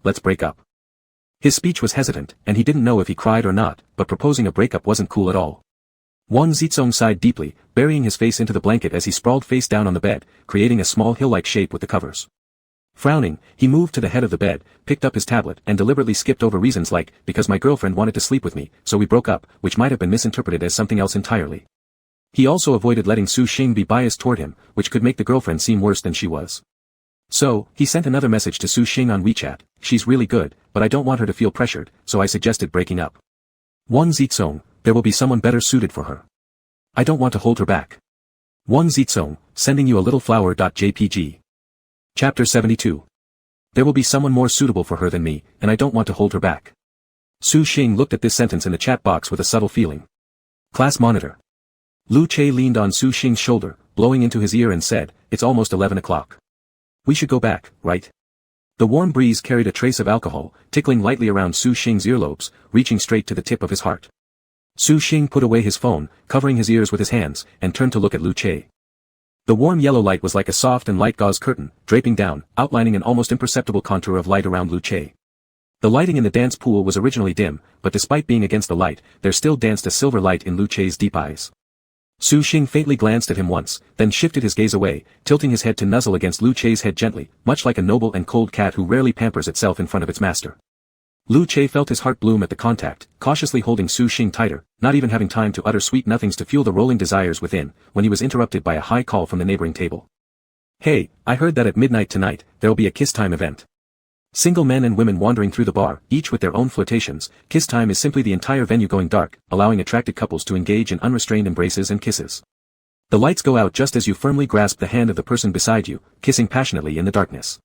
let's break up. His speech was hesitant, and he didn't know if he cried or not, but proposing a breakup wasn't cool at all. Wang Zizong sighed deeply, burying his face into the blanket as he sprawled face down on the bed, creating a small hill-like shape with the covers. Frowning, he moved to the head of the bed, picked up his tablet and deliberately skipped over reasons like, because my girlfriend wanted to sleep with me, so we broke up, which might have been misinterpreted as something else entirely. He also avoided letting Su Xing be biased toward him, which could make the girlfriend seem worse than she was. So, he sent another message to Su Xing on WeChat, "She's really good, but I don't want her to feel pressured, so I suggested breaking up. Wang Zizong, there will be someone better suited for her. I don't want to hold her back. Wang Zizong, sending you a little flower.jpg. Chapter 72. There will be someone more suitable for her than me, and I don't want to hold her back." Su Xing looked at this sentence in the chat box with a subtle feeling. Class monitor. Lu Che leaned on Su Xing's shoulder, blowing into his ear and said, "It's almost 11 o'clock. We should go back, right?" The warm breeze carried a trace of alcohol, tickling lightly around Su Xing's earlobes, reaching straight to the tip of his heart. Su Xing put away his phone, covering his ears with his hands, and turned to look at Lu Che. The warm yellow light was like a soft and light gauze curtain, draping down, outlining an almost imperceptible contour of light around Lu Che. The lighting in the dance pool was originally dim, but despite being against the light, there still danced a silver light in Lu Che's deep eyes. Su Xing faintly glanced at him once, then shifted his gaze away, tilting his head to nuzzle against Lu Che's head gently, much like a noble and cold cat who rarely pampers itself in front of its master. Lu Che felt his heart bloom at the contact, cautiously holding Su Xing tighter, not even having time to utter sweet nothings to fuel the rolling desires within, when he was interrupted by a high call from the neighboring table. "Hey, I heard that at midnight tonight, there'll be a kiss time event. Single men and women wandering through the bar, each with their own flirtations, kiss time is simply the entire venue going dark, allowing attracted couples to engage in unrestrained embraces and kisses. The lights go out just as you firmly grasp the hand of the person beside you, kissing passionately in the darkness.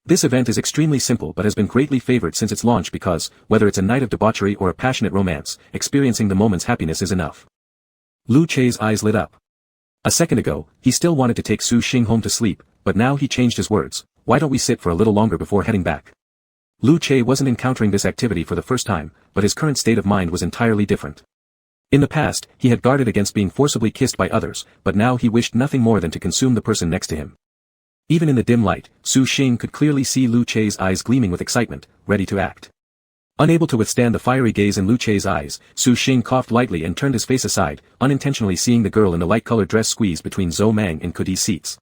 This event is extremely simple but has been greatly favored since its launch because, whether it's a night of debauchery or a passionate romance, experiencing the moment's happiness is enough. Lu Che's eyes lit up. A second ago, he still wanted to take Su Xing home to sleep, but now he changed his words. Why don't we sit for a little longer before heading back? Lu Che wasn't encountering this activity for the first time, but his current state of mind was entirely different. In the past, he had guarded against being forcibly kissed by others, but now he wished nothing more than to consume the person next to him. Even in the dim light, Su Xing could clearly see Lu Che's eyes gleaming with excitement, ready to act. Unable to withstand the fiery gaze in Lu Che's eyes, Su Xing coughed lightly and turned his face aside, unintentionally seeing the girl in the light-colored dress squeeze between Zhou Mang and Kudi's seats.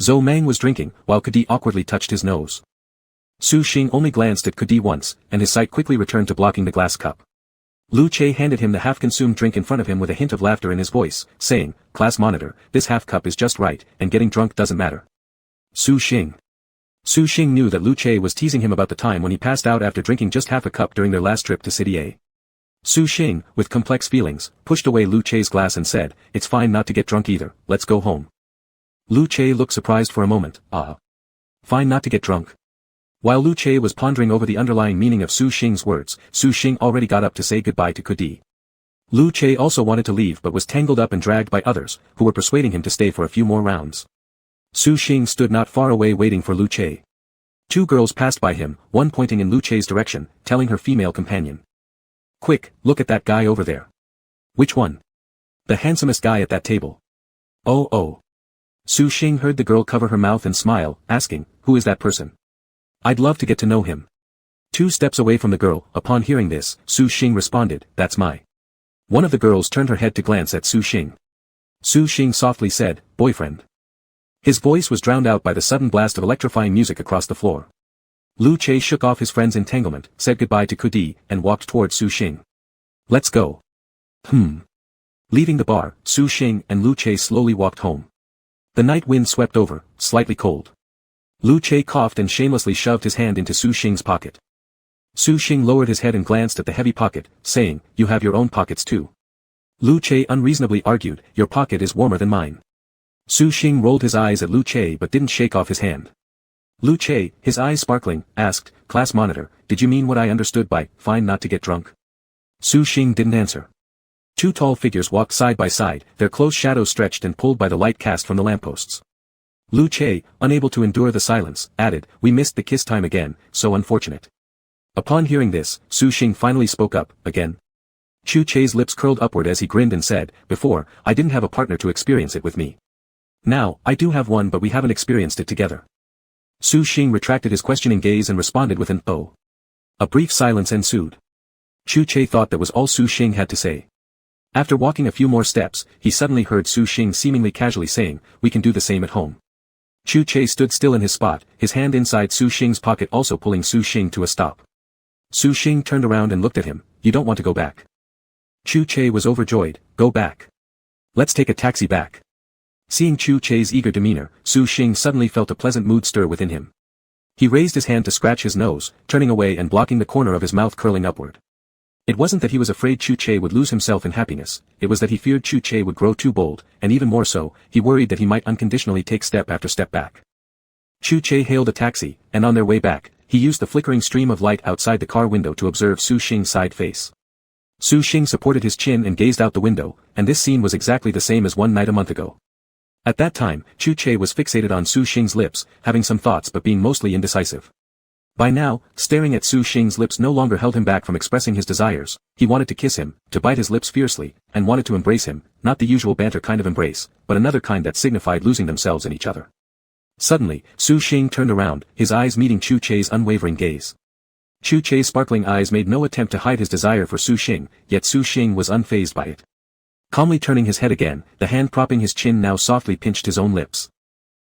Zhou Mang was drinking, while Kudi awkwardly touched his nose. Su Xing only glanced at Kudi once, and his sight quickly returned to blocking the glass cup. Lu Che handed him the half-consumed drink in front of him with a hint of laughter in his voice, saying, "Class monitor, this half cup is just right, and getting drunk doesn't matter." Su Xing. Su Xing knew that Lu Che was teasing him about the time when he passed out after drinking just half a cup during their last trip to City A. Su Xing, with complex feelings, pushed away Lu Che's glass and said, "It's fine not to get drunk either, let's go home." Lu Che looked surprised for a moment. Fine not to get drunk. While Lu Che was pondering over the underlying meaning of Su Xing's words, Su Xing already got up to say goodbye to Kudi. Lu Che also wanted to leave but was tangled up and dragged by others, who were persuading him to stay for a few more rounds. Su Xing stood not far away waiting for Lu Che. Two girls passed by him, one pointing in Lu Che's direction, telling her female companion. "Quick, look at that guy over there." "Which one?" "The handsomest guy at that table." Oh. Su Xing heard the girl cover her mouth and smile, asking, "Who is that person?" "I'd love to get to know him." 2 steps away from the girl, upon hearing this, Su Xing responded, "That's my." One of the girls turned her head to glance at Su Xing. Su Xing softly said, "Boyfriend." His voice was drowned out by the sudden blast of electrifying music across the floor. Lu Che shook off his friend's entanglement, said goodbye to Kudi, and walked toward Su Xing. "Let's go." Leaving the bar, Su Xing and Lu Che slowly walked home. The night wind swept over, slightly cold. Lu Che coughed and shamelessly shoved his hand into Su Xing's pocket. Su Xing lowered his head and glanced at the heavy pocket, saying, "You have your own pockets too." Lu Che unreasonably argued, "Your pocket is warmer than mine." Su Xing rolled his eyes at Lu Che but didn't shake off his hand. Lu Che, his eyes sparkling, asked, "Class monitor, did you mean what I understood by, fine not to get drunk?" Su Xing didn't answer. 2 tall figures walked side by side, their close shadows stretched and pulled by the light cast from the lampposts. Lu Che, unable to endure the silence, added, "We missed the kiss time again, so unfortunate." Upon hearing this, Su Xing finally spoke up, "Again?" Chu Che's lips curled upward as he grinned and said, "Before, I didn't have a partner to experience it with me. Now, I do have one but we haven't experienced it together." Su Xing retracted his questioning gaze and responded with an "Oh." A brief silence ensued. Chu Che thought that was all Su Xing had to say. After walking a few more steps, he suddenly heard Su Xing seemingly casually saying, "We can do the same at home." Chu Che stood still in his spot, his hand inside Su Xing's pocket also pulling Su Xing to a stop. Su Xing turned around and looked at him, "You don't want to go back?" Chu Che was overjoyed, "Go back. Let's take a taxi back." Seeing Chu Che's eager demeanor, Su Xing suddenly felt a pleasant mood stir within him. He raised his hand to scratch his nose, turning away and blocking the corner of his mouth curling upward. It wasn't that he was afraid Chu Che would lose himself in happiness, it was that he feared Chu Che would grow too bold, and even more so, he worried that he might unconditionally take step after step back. Chu Che hailed a taxi, and on their way back, he used the flickering stream of light outside the car window to observe Su Xing's side face. Su Xing supported his chin and gazed out the window, and this scene was exactly the same as one night a month ago. At that time, Chu Che was fixated on Su Xing's lips, having some thoughts but being mostly indecisive. By now, staring at Su Xing's lips no longer held him back from expressing his desires. He wanted to kiss him, to bite his lips fiercely, and wanted to embrace him, not the usual banter kind of embrace, but another kind that signified losing themselves in each other. Suddenly, Su Xing turned around, his eyes meeting Chu Che's unwavering gaze. Chu Che's sparkling eyes made no attempt to hide his desire for Su Xing, yet Su Xing was unfazed by it. Calmly turning his head again, the hand propping his chin now softly pinched his own lips.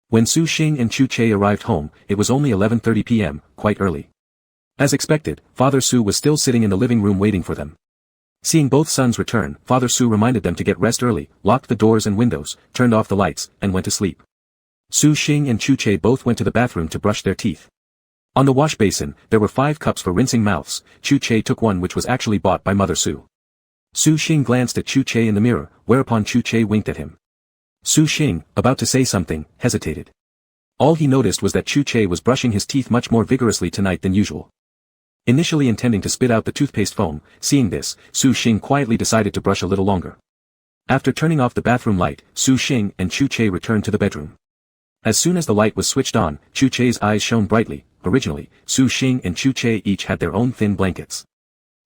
When Su Xing and Chu Che arrived home, it was only 11:30 p.m., quite early. As expected, Father Su was still sitting in the living room waiting for them. Seeing both sons return, Father Su reminded them to get rest early, locked the doors and windows, turned off the lights, and went to sleep. Su Xing and Chu Che both went to the bathroom to brush their teeth. On the wash basin, there were 5 cups for rinsing mouths. Chu Che took one which was actually bought by Mother Su. Su Xing glanced at Chu Che in the mirror, whereupon Chu Che winked at him. Su Xing, about to say something, hesitated. All he noticed was that Chu Che was brushing his teeth much more vigorously tonight than usual. Initially intending to spit out the toothpaste foam, seeing this, Su Xing quietly decided to brush a little longer. After turning off the bathroom light, Su Xing and Chu Che returned to the bedroom. As soon as the light was switched on, Chu Che's eyes shone brightly. Originally, Su Xing and Chu Che each had their own thin blankets.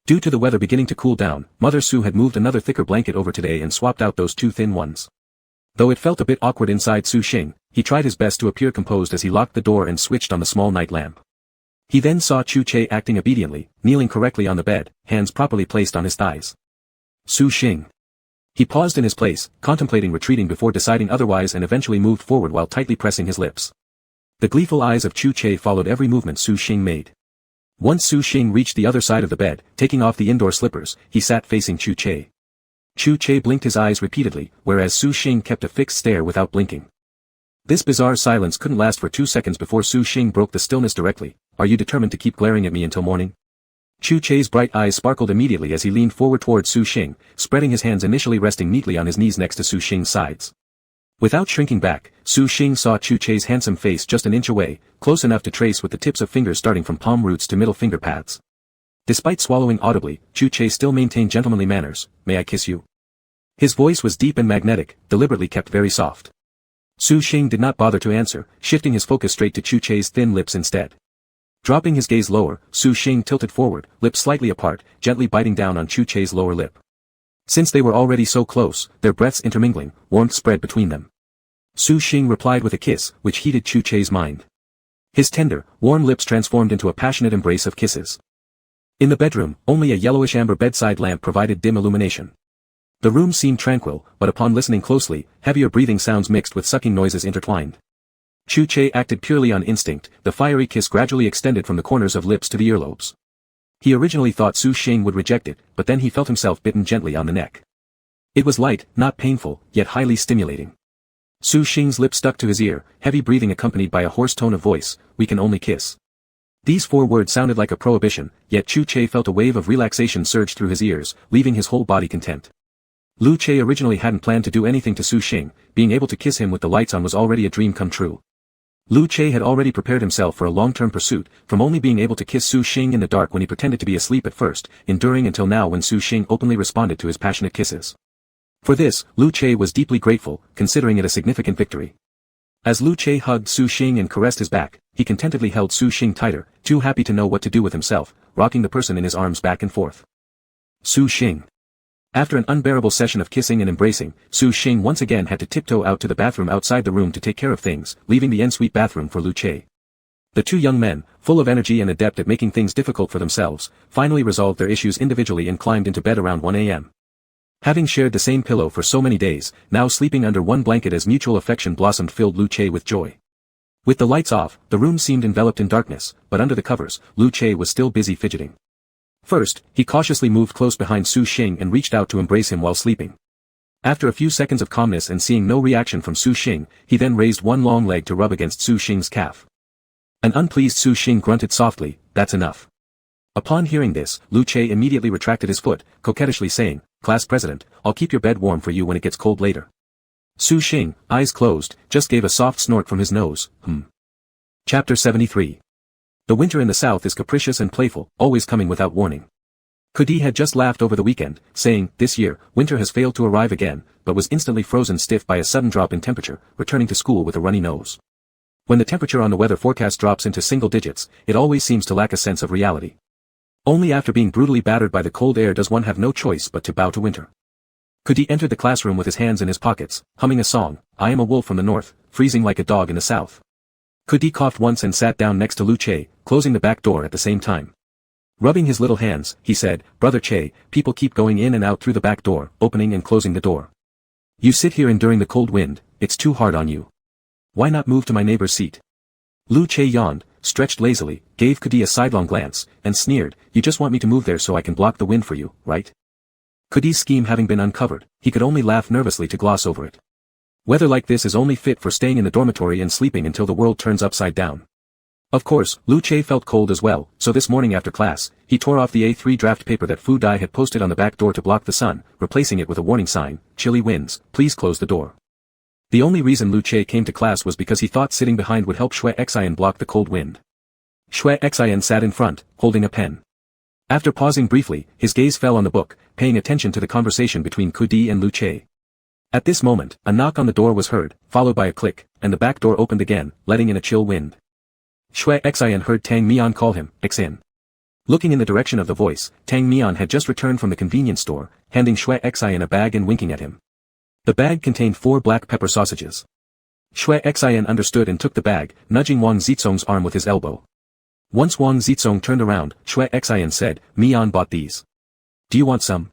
Due to the weather beginning to cool down, Mother Su had moved another thicker blanket over today and swapped out those 2 thin ones. Though it felt a bit awkward inside Su Xing, he tried his best to appear composed as he locked the door and switched on the small night lamp. He then saw Chu Che acting obediently, kneeling correctly on the bed, hands properly placed on his thighs. Su Xing. He paused in his place, contemplating retreating before deciding otherwise and eventually moved forward while tightly pressing his lips. The gleeful eyes of Chu Che followed every movement Su Xing made. Once Su Xing reached the other side of the bed, taking off the indoor slippers, he sat facing Chu Che. Chu Che blinked his eyes repeatedly, whereas Su Xing kept a fixed stare without blinking. This bizarre silence couldn't last for 2 seconds before Su Xing broke the stillness directly. Are you determined to keep glaring at me until morning? Chu Che's bright eyes sparkled immediately as he leaned forward towards Su Xing, spreading his hands initially resting neatly on his knees next to Su Xing's sides. Without shrinking back, Su Xing saw Chu Che's handsome face just an inch away, close enough to trace with the tips of fingers starting from palm roots to middle finger pads. Despite swallowing audibly, Chu Che still maintained gentlemanly manners. May I kiss you? His voice was deep and magnetic, deliberately kept very soft. Su Xing did not bother to answer, shifting his focus straight to Chu Che's thin lips instead. Dropping his gaze lower, Su Xing tilted forward, lips slightly apart, gently biting down on Chu Che's lower lip. Since they were already so close, their breaths intermingling, warmth spread between them. Su Xing replied with a kiss, which heated Chu Che's mind. His tender, warm lips transformed into a passionate embrace of kisses. In the bedroom, only a yellowish-amber bedside lamp provided dim illumination. The room seemed tranquil, but upon listening closely, heavier breathing sounds mixed with sucking noises intertwined. Chu Che acted purely on instinct, the fiery kiss gradually extended from the corners of lips to the earlobes. He originally thought Su Xing would reject it, but then he felt himself bitten gently on the neck. It was light, not painful, yet highly stimulating. Su Xing's lips stuck to his ear, heavy breathing accompanied by a hoarse tone of voice, "We can only kiss." These 4 words sounded like a prohibition, yet Chu Che felt a wave of relaxation surge through his ears, leaving his whole body content. Lu Che originally hadn't planned to do anything to Su Xing, being able to kiss him with the lights on was already a dream come true. Lu Che had already prepared himself for a long-term pursuit, from only being able to kiss Su Xing in the dark when he pretended to be asleep at first, enduring until now when Su Xing openly responded to his passionate kisses. For this, Lu Che was deeply grateful, considering it a significant victory. As Lu Che hugged Su Xing and caressed his back, he contentedly held Su Xing tighter, too happy to know what to do with himself, rocking the person in his arms back and forth. Su Xing. After an unbearable session of kissing and embracing, Su Xing once again had to tiptoe out to the bathroom outside the room to take care of things, leaving the ensuite bathroom for Lu Che. The 2 young men, full of energy and adept at making things difficult for themselves, finally resolved their issues individually and climbed into bed around 1 a.m. Having shared the same pillow for so many days, now sleeping under one blanket as mutual affection blossomed filled Lu Che with joy. With the lights off, the room seemed enveloped in darkness, but under the covers, Lu Che was still busy fidgeting. First, he cautiously moved close behind Su Xing and reached out to embrace him while sleeping. After a few seconds of calmness and seeing no reaction from Su Xing, he then raised one long leg to rub against Su Xing's calf. An unpleased Su Xing grunted softly, "That's enough." Upon hearing this, Lu Che immediately retracted his foot, coquettishly saying, "Class president, I'll keep your bed warm for you when it gets cold later." Su Xing, eyes closed, just gave a soft snort from his nose, Chapter 73. The winter in the south is capricious and playful, always coming without warning. Kudi had just laughed over the weekend, saying, "This year, winter has failed to arrive again," but was instantly frozen stiff by a sudden drop in temperature, returning to school with a runny nose. When the temperature on the weather forecast drops into single digits, it always seems to lack a sense of reality. Only after being brutally battered by the cold air does one have no choice but to bow to winter. Kudi entered the classroom with his hands in his pockets, humming a song, "I am a wolf from the north, freezing like a dog in the south." Kudi coughed once and sat down next to Lu Che, closing the back door at the same time. Rubbing his little hands, he said, "Brother Che, people keep going in and out through the back door, opening and closing the door. You sit here enduring the cold wind, it's too hard on you. Why not move to my neighbor's seat?" Lu Che yawned, stretched lazily, gave Kudi a sidelong glance, and sneered, "You just want me to move there so I can block the wind for you, right?" Kudi's scheme having been uncovered, he could only laugh nervously to gloss over it. Weather like this is only fit for staying in the dormitory and sleeping until the world turns upside down. Of course, Lu Che felt cold as well, so this morning after class, he tore off the A3 draft paper that Fu Dai had posted on the back door to block the sun, replacing it with a warning sign, "Chilly winds, please close the door." The only reason Lu Che came to class was because he thought sitting behind would help Xue Xian block the cold wind. Xue Xian sat in front, holding a pen. After pausing briefly, his gaze fell on the book, paying attention to the conversation between Kudi and Lu Che. At this moment, a knock on the door was heard, followed by a click, and the back door opened again, letting in a chill wind. Xue Xian heard Tang Mian call him, "Xin." Looking in the direction of the voice, Tang Mian had just returned from the convenience store, handing Xue Xian a bag and winking at him. The bag contained 4 black pepper sausages. Xue Xian understood and took the bag, nudging Wang Zizong's arm with his elbow. Once Wang Zizong turned around, Xue Xian said, "Mian bought these. Do you want some?"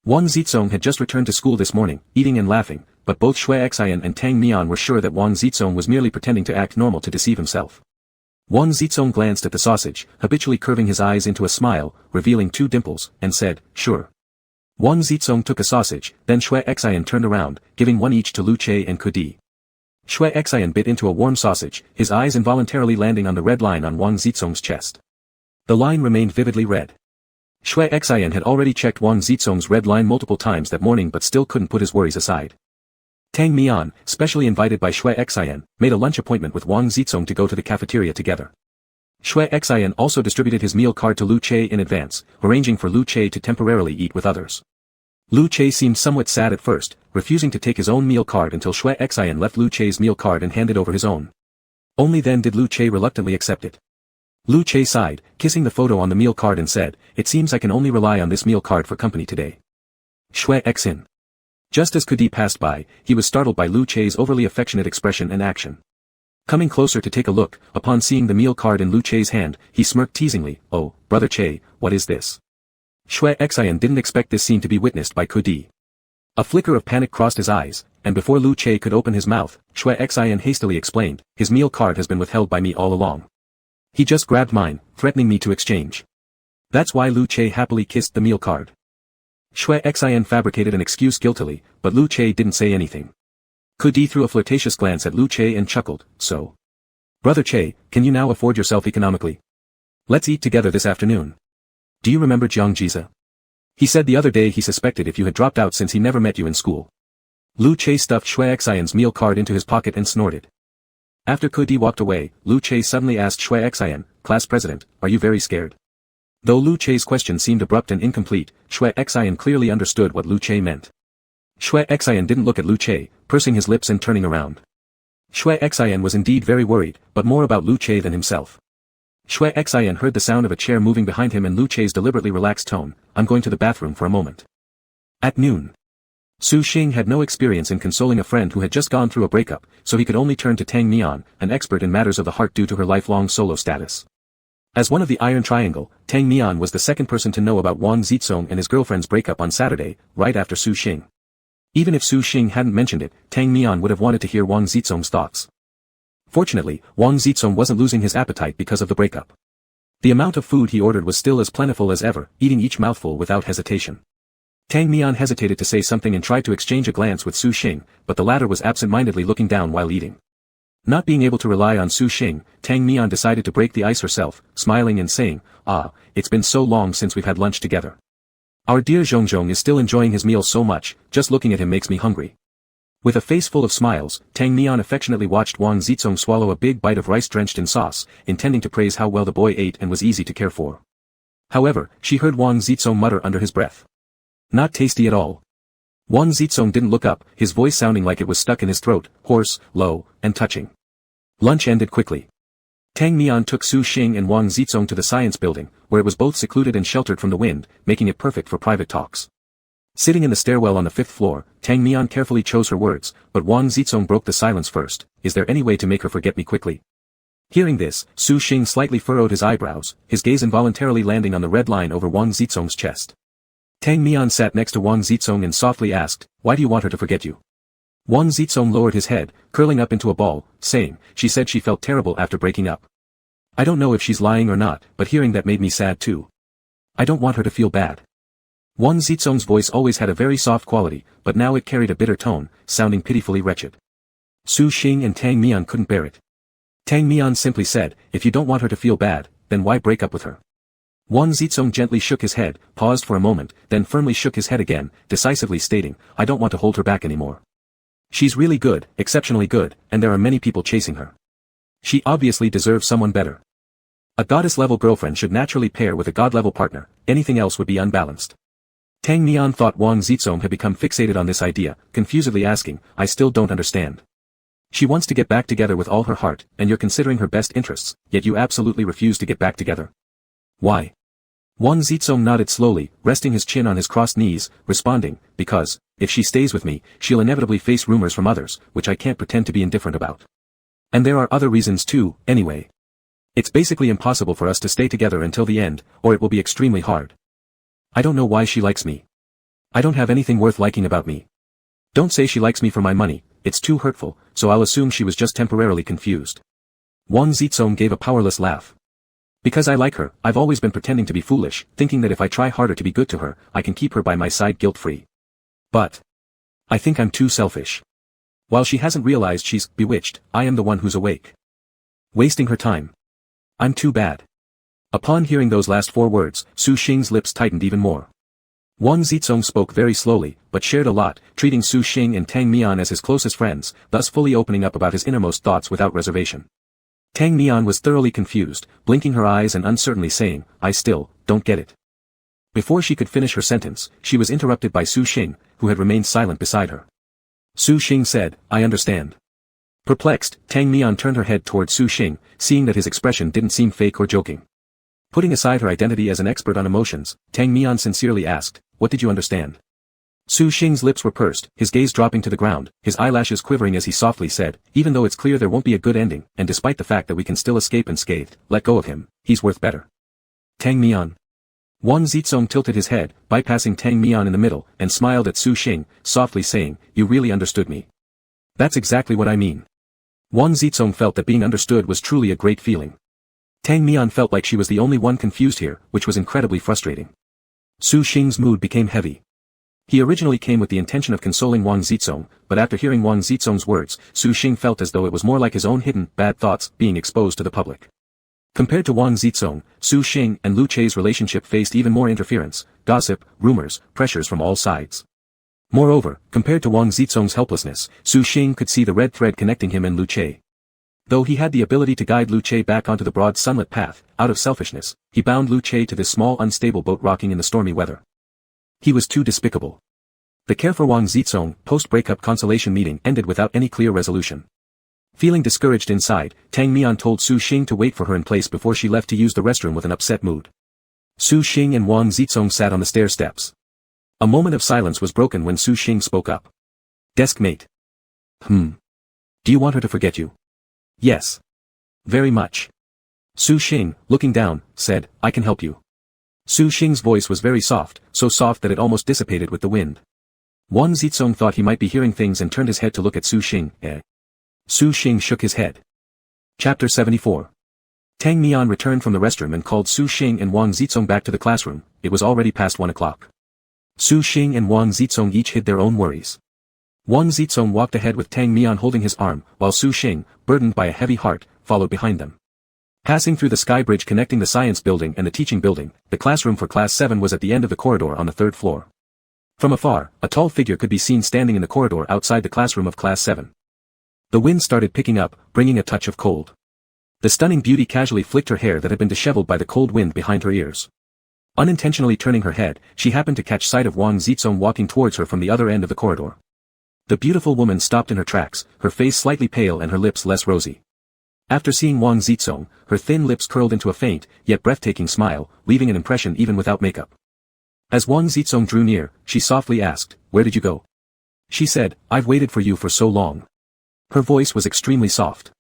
Wang Zizong had just returned to school this morning, eating and laughing, but both Xue Xian and Tang Mian were sure that Wang Zizong was merely pretending to act normal to deceive himself. Wang Zizong glanced at the sausage, habitually curving his eyes into a smile, revealing 2 dimples, and said, "Sure." Wang Zizong took a sausage, then Xue Xian turned around, giving one each to Lu Che and Kudi. Xue Xian bit into a warm sausage, his eyes involuntarily landing on the red line on Wang Zizong's chest. The line remained vividly red. Xue Xian had already checked Wang Zizong's red line multiple times that morning but still couldn't put his worries aside. Tang Mian, specially invited by Xue Xian, made a lunch appointment with Wang Zizong to go to the cafeteria together. Xue Xian also distributed his meal card to Lu Che in advance, arranging for Lu Che to temporarily eat with others. Lu Che seemed somewhat sad at first, refusing to take his own meal card until Xue Xian left Lu Che's meal card and handed over his own. Only then did Lu Che reluctantly accept it. Lu Che sighed, kissing the photo on the meal card and said, "It seems I can only rely on this meal card for company today." Xue Xin. Just as Kudi passed by, he was startled by Lu Che's overly affectionate expression and action. Coming closer to take a look, upon seeing the meal card in Lu Che's hand, he smirked teasingly, "Oh, Brother Che, what is this?" Xue Xian didn't expect this scene to be witnessed by Kudi. A flicker of panic crossed his eyes, and before Lu Che could open his mouth, Xue Xian hastily explained, "His meal card has been withheld by me all along. He just grabbed mine, threatening me to exchange." That's why Lu Che happily kissed the meal card. Xue Xian fabricated an excuse guiltily, but Lu Che didn't say anything. Kudi threw a flirtatious glance at Lu Che and chuckled, "So? Brother Che, can you now afford yourself economically? Let's eat together this afternoon. Do you remember Jiang Jiza? He said the other day he suspected if you had dropped out since he never met you in school." Lu Che stuffed Xue Xian's meal card into his pocket and snorted. After Kudi walked away, Lu Che suddenly asked Xue Xian, "Class president, are you very scared?" Though Lu Che's question seemed abrupt and incomplete, Xue Xian clearly understood what Lu Che meant. Xue Xian didn't look at Lu Che, pursing his lips and turning around. Xue Xian was indeed very worried, but more about Lu Che than himself. Xue Xian heard the sound of a chair moving behind him and Lu Che's deliberately relaxed tone, "I'm going to the bathroom for a moment." At noon. Su Xing had no experience in consoling a friend who had just gone through a breakup, so he could only turn to Tang Mian, an expert in matters of the heart due to her lifelong solo status. As one of the Iron Triangle, Tang Mian was the second person to know about Wang Zizong and his girlfriend's breakup on Saturday, right after Su Xing. Even if Su Xing hadn't mentioned it, Tang Mian would have wanted to hear Wang Zizong's thoughts. Fortunately, Wang Zizong wasn't losing his appetite because of the breakup. The amount of food he ordered was still as plentiful as ever, eating each mouthful without hesitation. Tang Mian hesitated to say something and tried to exchange a glance with Su Xing, but the latter was absent-mindedly looking down while eating. Not being able to rely on Su Xing, Tang Mian decided to break the ice herself, smiling and saying, "Ah, it's been so long since we've had lunch together. Our dear Zhongzhong is still enjoying his meal so much, just looking at him makes me hungry." With a face full of smiles, Tang Mian affectionately watched Wang Zizong swallow a big bite of rice drenched in sauce, intending to praise how well the boy ate and was easy to care for. However, she heard Wang Zizong mutter under his breath, "Not tasty at all." Wang Zizong didn't look up, his voice sounding like it was stuck in his throat, hoarse, low, and touching. Lunch ended quickly. Tang Mian took Su Xing and Wang Zizong to the science building, where it was both secluded and sheltered from the wind, making it perfect for private talks. Sitting in the stairwell on the 5th floor, Tang Mian carefully chose her words, but Wang Zizong broke the silence first. "Is there any way to make her forget me quickly?" Hearing this, Su Xing slightly furrowed his eyebrows, his gaze involuntarily landing on the red line over Wang Zizong's chest. Tang Mian sat next to Wang Zizong and softly asked, "Why do you want her to forget you?" Wang Zizong lowered his head, curling up into a ball, saying, "She said she felt terrible after breaking up. I don't know if she's lying or not, but hearing that made me sad too. I don't want her to feel bad." Wang Zizong's voice always had a very soft quality, but now it carried a bitter tone, sounding pitifully wretched. Su Xing and Tang Mian couldn't bear it. Tang Mian simply said, if you don't want her to feel bad, then why break up with her? Wang Zizong gently shook his head, paused for a moment, then firmly shook his head again, decisively stating, I don't want to hold her back anymore. She's really good, exceptionally good, and there are many people chasing her. She obviously deserves someone better. A goddess-level girlfriend should naturally pair with a god-level partner, anything else would be unbalanced. Tang Mian thought Wang Zizong had become fixated on this idea, confusedly asking, I still don't understand. She wants to get back together with all her heart, and you're considering her best interests, yet you absolutely refuse to get back together. Why? Wang Zizong nodded slowly, resting his chin on his crossed knees, responding, because, if she stays with me, she'll inevitably face rumors from others, which I can't pretend to be indifferent about. And there are other reasons too, anyway. It's basically impossible for us to stay together until the end, or it will be extremely hard. I don't know why she likes me. I don't have anything worth liking about me. Don't say she likes me for my money, it's too hurtful, so I'll assume she was just temporarily confused. Wang Zizong gave a powerless laugh. Because I like her, I've always been pretending to be foolish, thinking that if I try harder to be good to her, I can keep her by my side guilt-free. But I think I'm too selfish. While she hasn't realized she's bewitched, I am the one who's awake. Wasting her time. I'm too bad. Upon hearing those last 4 words, Su Xing's lips tightened even more. Wang Zizong spoke very slowly, but shared a lot, treating Su Xing and Tang Mian as his closest friends, thus fully opening up about his innermost thoughts without reservation. Tang Mian was thoroughly confused, blinking her eyes and uncertainly saying, I still don't get it. Before she could finish her sentence, she was interrupted by Su Xing, who had remained silent beside her. Su Xing said, I understand. Perplexed, Tang Mian turned her head toward Su Xing, seeing that his expression didn't seem fake or joking. Putting aside her identity as an expert on emotions, Tang Mian sincerely asked, what did you understand? Su Xing's lips were pursed, his gaze dropping to the ground, his eyelashes quivering as he softly said, even though it's clear there won't be a good ending, and despite the fact that we can still escape unscathed, let go of him, he's worth better. Tang Mian. Wang Zizong tilted his head, bypassing Tang Mian in the middle, and smiled at Su Xing, softly saying, you really understood me. That's exactly what I mean. Wang Zizong felt that being understood was truly a great feeling. Tang Mian felt like she was the only one confused here, which was incredibly frustrating. Su Xing's mood became heavy. He originally came with the intention of consoling Wang Zizong, but after hearing Wang Zizong's words, Su Xing felt as though it was more like his own hidden, bad thoughts being exposed to the public. Compared to Wang Zizong, Su Xing and Lu Chei's relationship faced even more interference, gossip, rumors, pressures from all sides. Moreover, compared to Wang Zizong's helplessness, Su Xing could see the red thread connecting him and Lu Chei. Though he had the ability to guide Lu Chei back onto the broad sunlit path, out of selfishness, he bound Lu Chei to this small unstable boat rocking in the stormy weather. He was too despicable. The care for Wang Zizong post-breakup consolation meeting ended without any clear resolution. Feeling discouraged inside, Tang Mian told Su Xing to wait for her in place before she left to use the restroom with an upset mood. Su Xing and Wang Zizong sat on the stair steps. A moment of silence was broken when Su Xing spoke up. Desk mate. Do you want her to forget you? Yes. Very much. Su Xing, looking down, said, I can help you. Su Xing's voice was very soft, so soft that it almost dissipated with the wind. Wang Zizong thought he might be hearing things and turned his head to look at Su Xing. Su Xing shook his head. Chapter 74. Tang Mian returned from the restroom and called Su Xing and Wang Zizong back to the classroom. It was already past 1 o'clock. Su Xing and Wang Zizong each hid their own worries. Wang Zizong walked ahead with Tang Mian holding his arm, while Su Xing, burdened by a heavy heart, followed behind them. Passing through the sky bridge connecting the science building and the teaching building, the classroom for class 7 was at the end of the corridor on the 3rd floor. From afar, a tall figure could be seen standing in the corridor outside the classroom of class 7. The wind started picking up, bringing a touch of cold. The stunning beauty casually flicked her hair that had been disheveled by the cold wind behind her ears. Unintentionally turning her head, she happened to catch sight of Wang Zizong walking towards her from the other end of the corridor. The beautiful woman stopped in her tracks, her face slightly pale and her lips less rosy. After seeing Wang Zizong, her thin lips curled into a faint, yet breathtaking smile, leaving an impression even without makeup. As Wang Zizong drew near, she softly asked, Where did you go? She said, I've waited for you for so long. Her voice was extremely soft.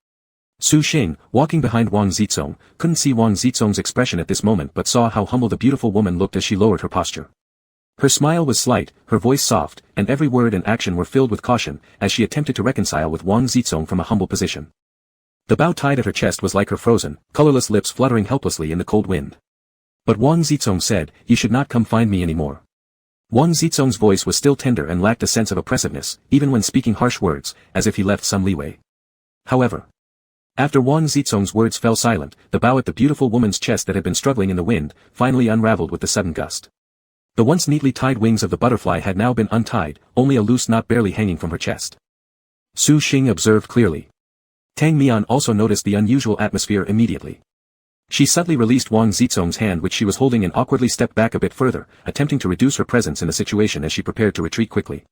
Su Xing, walking behind Wang Zizong, couldn't see Wang Zizong's expression at this moment but saw how humble the beautiful woman looked as she lowered her posture. Her smile was slight, her voice soft, and every word and action were filled with caution, as she attempted to reconcile with Wang Zizong from a humble position. The bow tied at her chest was like her frozen, colorless lips fluttering helplessly in the cold wind. But Wang Zizong said, You should not come find me anymore. Wang Zizong's voice was still tender and lacked a sense of oppressiveness, even when speaking harsh words, as if he left some leeway. However, After Wang Zizong's words fell silent, the bow at the beautiful woman's chest that had been struggling in the wind, finally unraveled with the sudden gust. The once neatly tied wings of the butterfly had now been untied, only a loose knot barely hanging from her chest. Su Xing observed clearly. Tang Mian also noticed the unusual atmosphere immediately. She subtly released Wang Zizong's hand which she was holding and awkwardly stepped back a bit further, attempting to reduce her presence in the situation as she prepared to retreat quickly.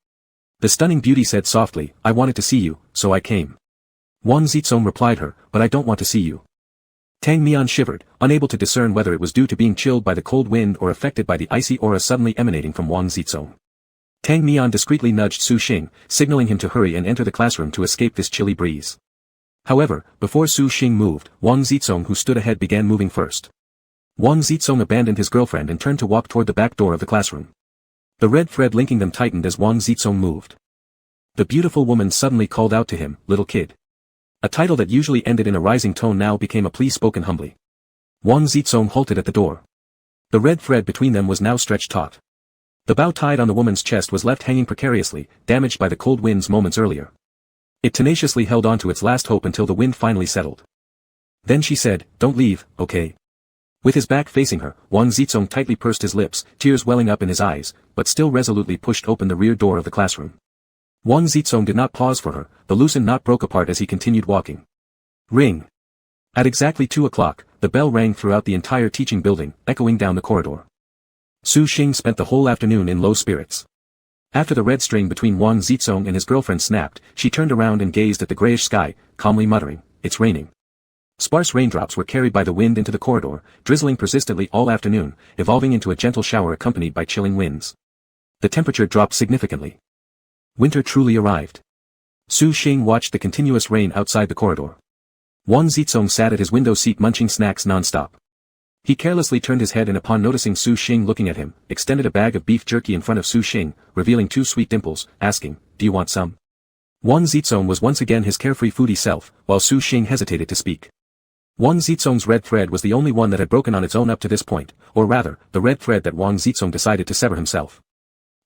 The stunning beauty said softly, "I wanted to see you, so I came." Wang Zizong replied her, "But I don't want to see you." Tang Mian shivered, unable to discern whether it was due to being chilled by the cold wind or affected by the icy aura suddenly emanating from Wang Zizong. Tang Mian discreetly nudged Su Xing, signaling him to hurry and enter the classroom to escape this chilly breeze. However, before Su Xing moved, Wang Zizong who stood ahead began moving first. Wang Zizong abandoned his girlfriend and turned to walk toward the back door of the classroom. The red thread linking them tightened as Wang Zizong moved. The beautiful woman suddenly called out to him, "Little kid." A title that usually ended in a rising tone now became a plea spoken humbly. Wang Zizong halted at the door. The red thread between them was now stretched taut. The bow tied on the woman's chest was left hanging precariously, damaged by the cold winds moments earlier. It tenaciously held on to its last hope until the wind finally settled. Then she said, "Don't leave, okay?" With his back facing her, Wang Zizong tightly pursed his lips, tears welling up in his eyes, but still resolutely pushed open the rear door of the classroom. Wang Zizong did not pause for her, the loosened knot broke apart as he continued walking. Ring. At exactly 2 o'clock, the bell rang throughout the entire teaching building, echoing down the corridor. Su Xing spent the whole afternoon in low spirits. After the red string between Wang Zizong and his girlfriend snapped, she turned around and gazed at the grayish sky, calmly muttering, "It's raining." Sparse raindrops were carried by the wind into the corridor, drizzling persistently all afternoon, evolving into a gentle shower accompanied by chilling winds. The temperature dropped significantly. Winter truly arrived. Su Xing watched the continuous rain outside the corridor. Wang Zizong sat at his window seat munching snacks non-stop. He carelessly turned his head and upon noticing Su Xing looking at him, extended a bag of beef jerky in front of Su Xing, revealing 2 sweet dimples, asking, "Do you want some?" Wang Zizong was once again his carefree foodie self, while Su Xing hesitated to speak. Wang Zizong's red thread was the only one that had broken on its own up to this point, or rather, the red thread that Wang Zizong decided to sever himself.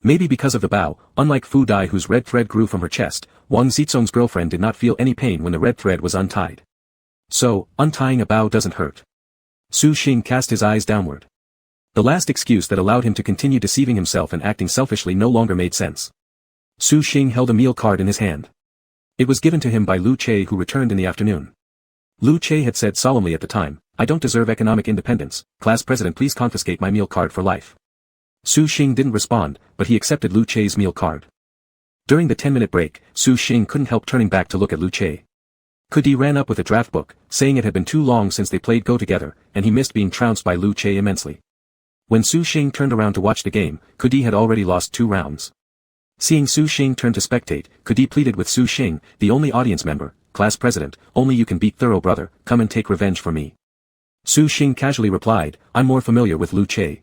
Maybe because of the bow, unlike Fu Dai whose red thread grew from her chest, Wang Zizong's girlfriend did not feel any pain when the red thread was untied. So, untying a bow doesn't hurt. Su Xing cast his eyes downward. The last excuse that allowed him to continue deceiving himself and acting selfishly no longer made sense. Su Xing held a meal card in his hand. It was given to him by Lu Che who returned in the afternoon. Lu Che had said solemnly at the time, "I don't deserve economic independence, class president please confiscate my meal card for life." Su Xing didn't respond, but he accepted Lu Che's meal card. During the 10-minute break, Su Xing couldn't help turning back to look at Lu Che. Kudi ran up with a draft book, saying it had been too long since they played Go together, and he missed being trounced by Lu Che immensely. When Su Xing turned around to watch the game, Kudi had already lost 2 rounds. Seeing Su Xing turn to spectate, Kudi pleaded with Su Xing, the only audience member, "Class president, only you can beat Thorough brother, come and take revenge for me." Su Xing casually replied, "I'm more familiar with Lu Che."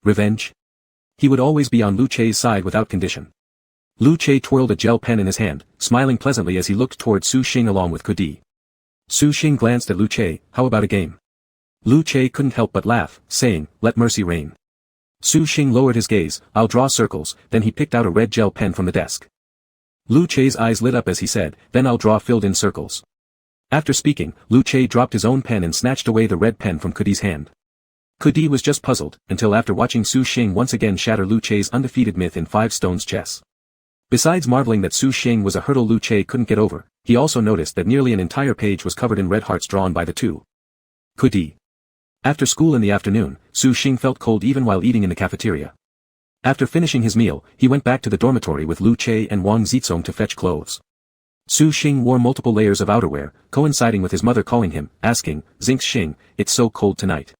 Revenge? He would always be on Lu Che's side without condition. Lu Che twirled a gel pen in his hand, smiling pleasantly as he looked toward Su Xing along with Kudi. Su Xing glanced at Lu Che, "How about a game?" Lu Che couldn't help but laugh, saying, "Let mercy reign." Su Xing lowered his gaze, "I'll draw circles," then he picked out a red gel pen from the desk. Lu Che's eyes lit up as he said, "Then I'll draw filled-in circles." After speaking, Lu Che dropped his own pen and snatched away the red pen from Kudi's hand. Kudi was just puzzled, until after watching Su Xing once again shatter Lu Che's undefeated myth in 5 stones chess. Besides marveling that Su Xing was a hurdle Lu Che couldn't get over, he also noticed that nearly an entire page was covered in red hearts drawn by the two. Kudi. After school in the afternoon, Su Xing felt cold even while eating in the cafeteria. After finishing his meal, he went back to the dormitory with Lu Che and Wang Zizong to fetch clothes. Su Xing wore multiple layers of outerwear, coinciding with his mother calling him, asking, "Zinx Xing, it's so cold tonight.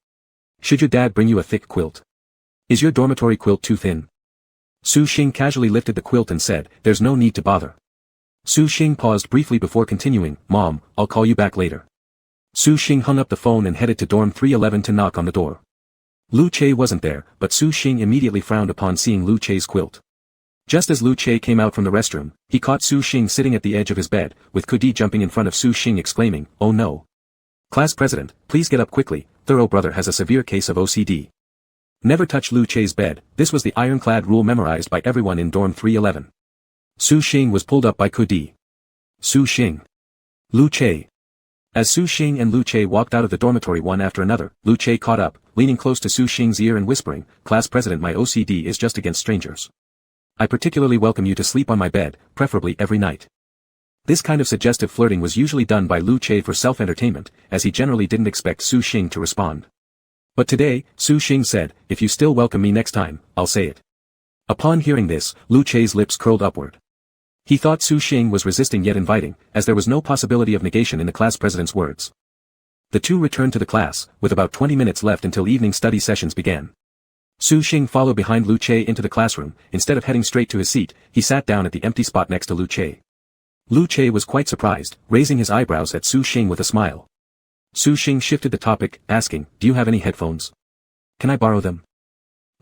Should your dad bring you a thick quilt? Is your dormitory quilt too thin?" Su Xing casually lifted the quilt and said, "There's no need to bother." Su Xing paused briefly before continuing, "Mom, I'll call you back later." Su Xing hung up the phone and headed to dorm 311 to knock on the door. Lu Che wasn't there, but Su Xing immediately frowned upon seeing Lu Che's quilt. Just as Lu Che came out from the restroom, he caught Su Xing sitting at the edge of his bed, with Kudi jumping in front of Su Xing exclaiming, "Oh no. Class president, please get up quickly, Thorough brother has a severe case of OCD." Never touch Lu Che's bed, this was the ironclad rule memorized by everyone in dorm 311. Su Xing was pulled up by Kudi. "Su Xing. Lu Che." As Su Xing and Lu Che walked out of the dormitory one after another, Lu Che caught up, leaning close to Su Xing's ear and whispering, "Class president, my OCD is just against strangers. I particularly welcome you to sleep on my bed, preferably every night." This kind of suggestive flirting was usually done by Lu Che for self-entertainment, as he generally didn't expect Su Xing to respond. But today, Su Xing said, "If you still welcome me next time, I'll say it." Upon hearing this, Lu Che's lips curled upward. He thought Su Xing was resisting yet inviting, as there was no possibility of negation in the class president's words. The two returned to the class, with about 20 minutes left until evening study sessions began. Su Xing followed behind Lu Che into the classroom. Instead of heading straight to his seat, he sat down at the empty spot next to Lu Che. Lu Che was quite surprised, raising his eyebrows at Su Xing with a smile. Su Xing shifted the topic, asking, "Do you have any headphones? Can I borrow them?"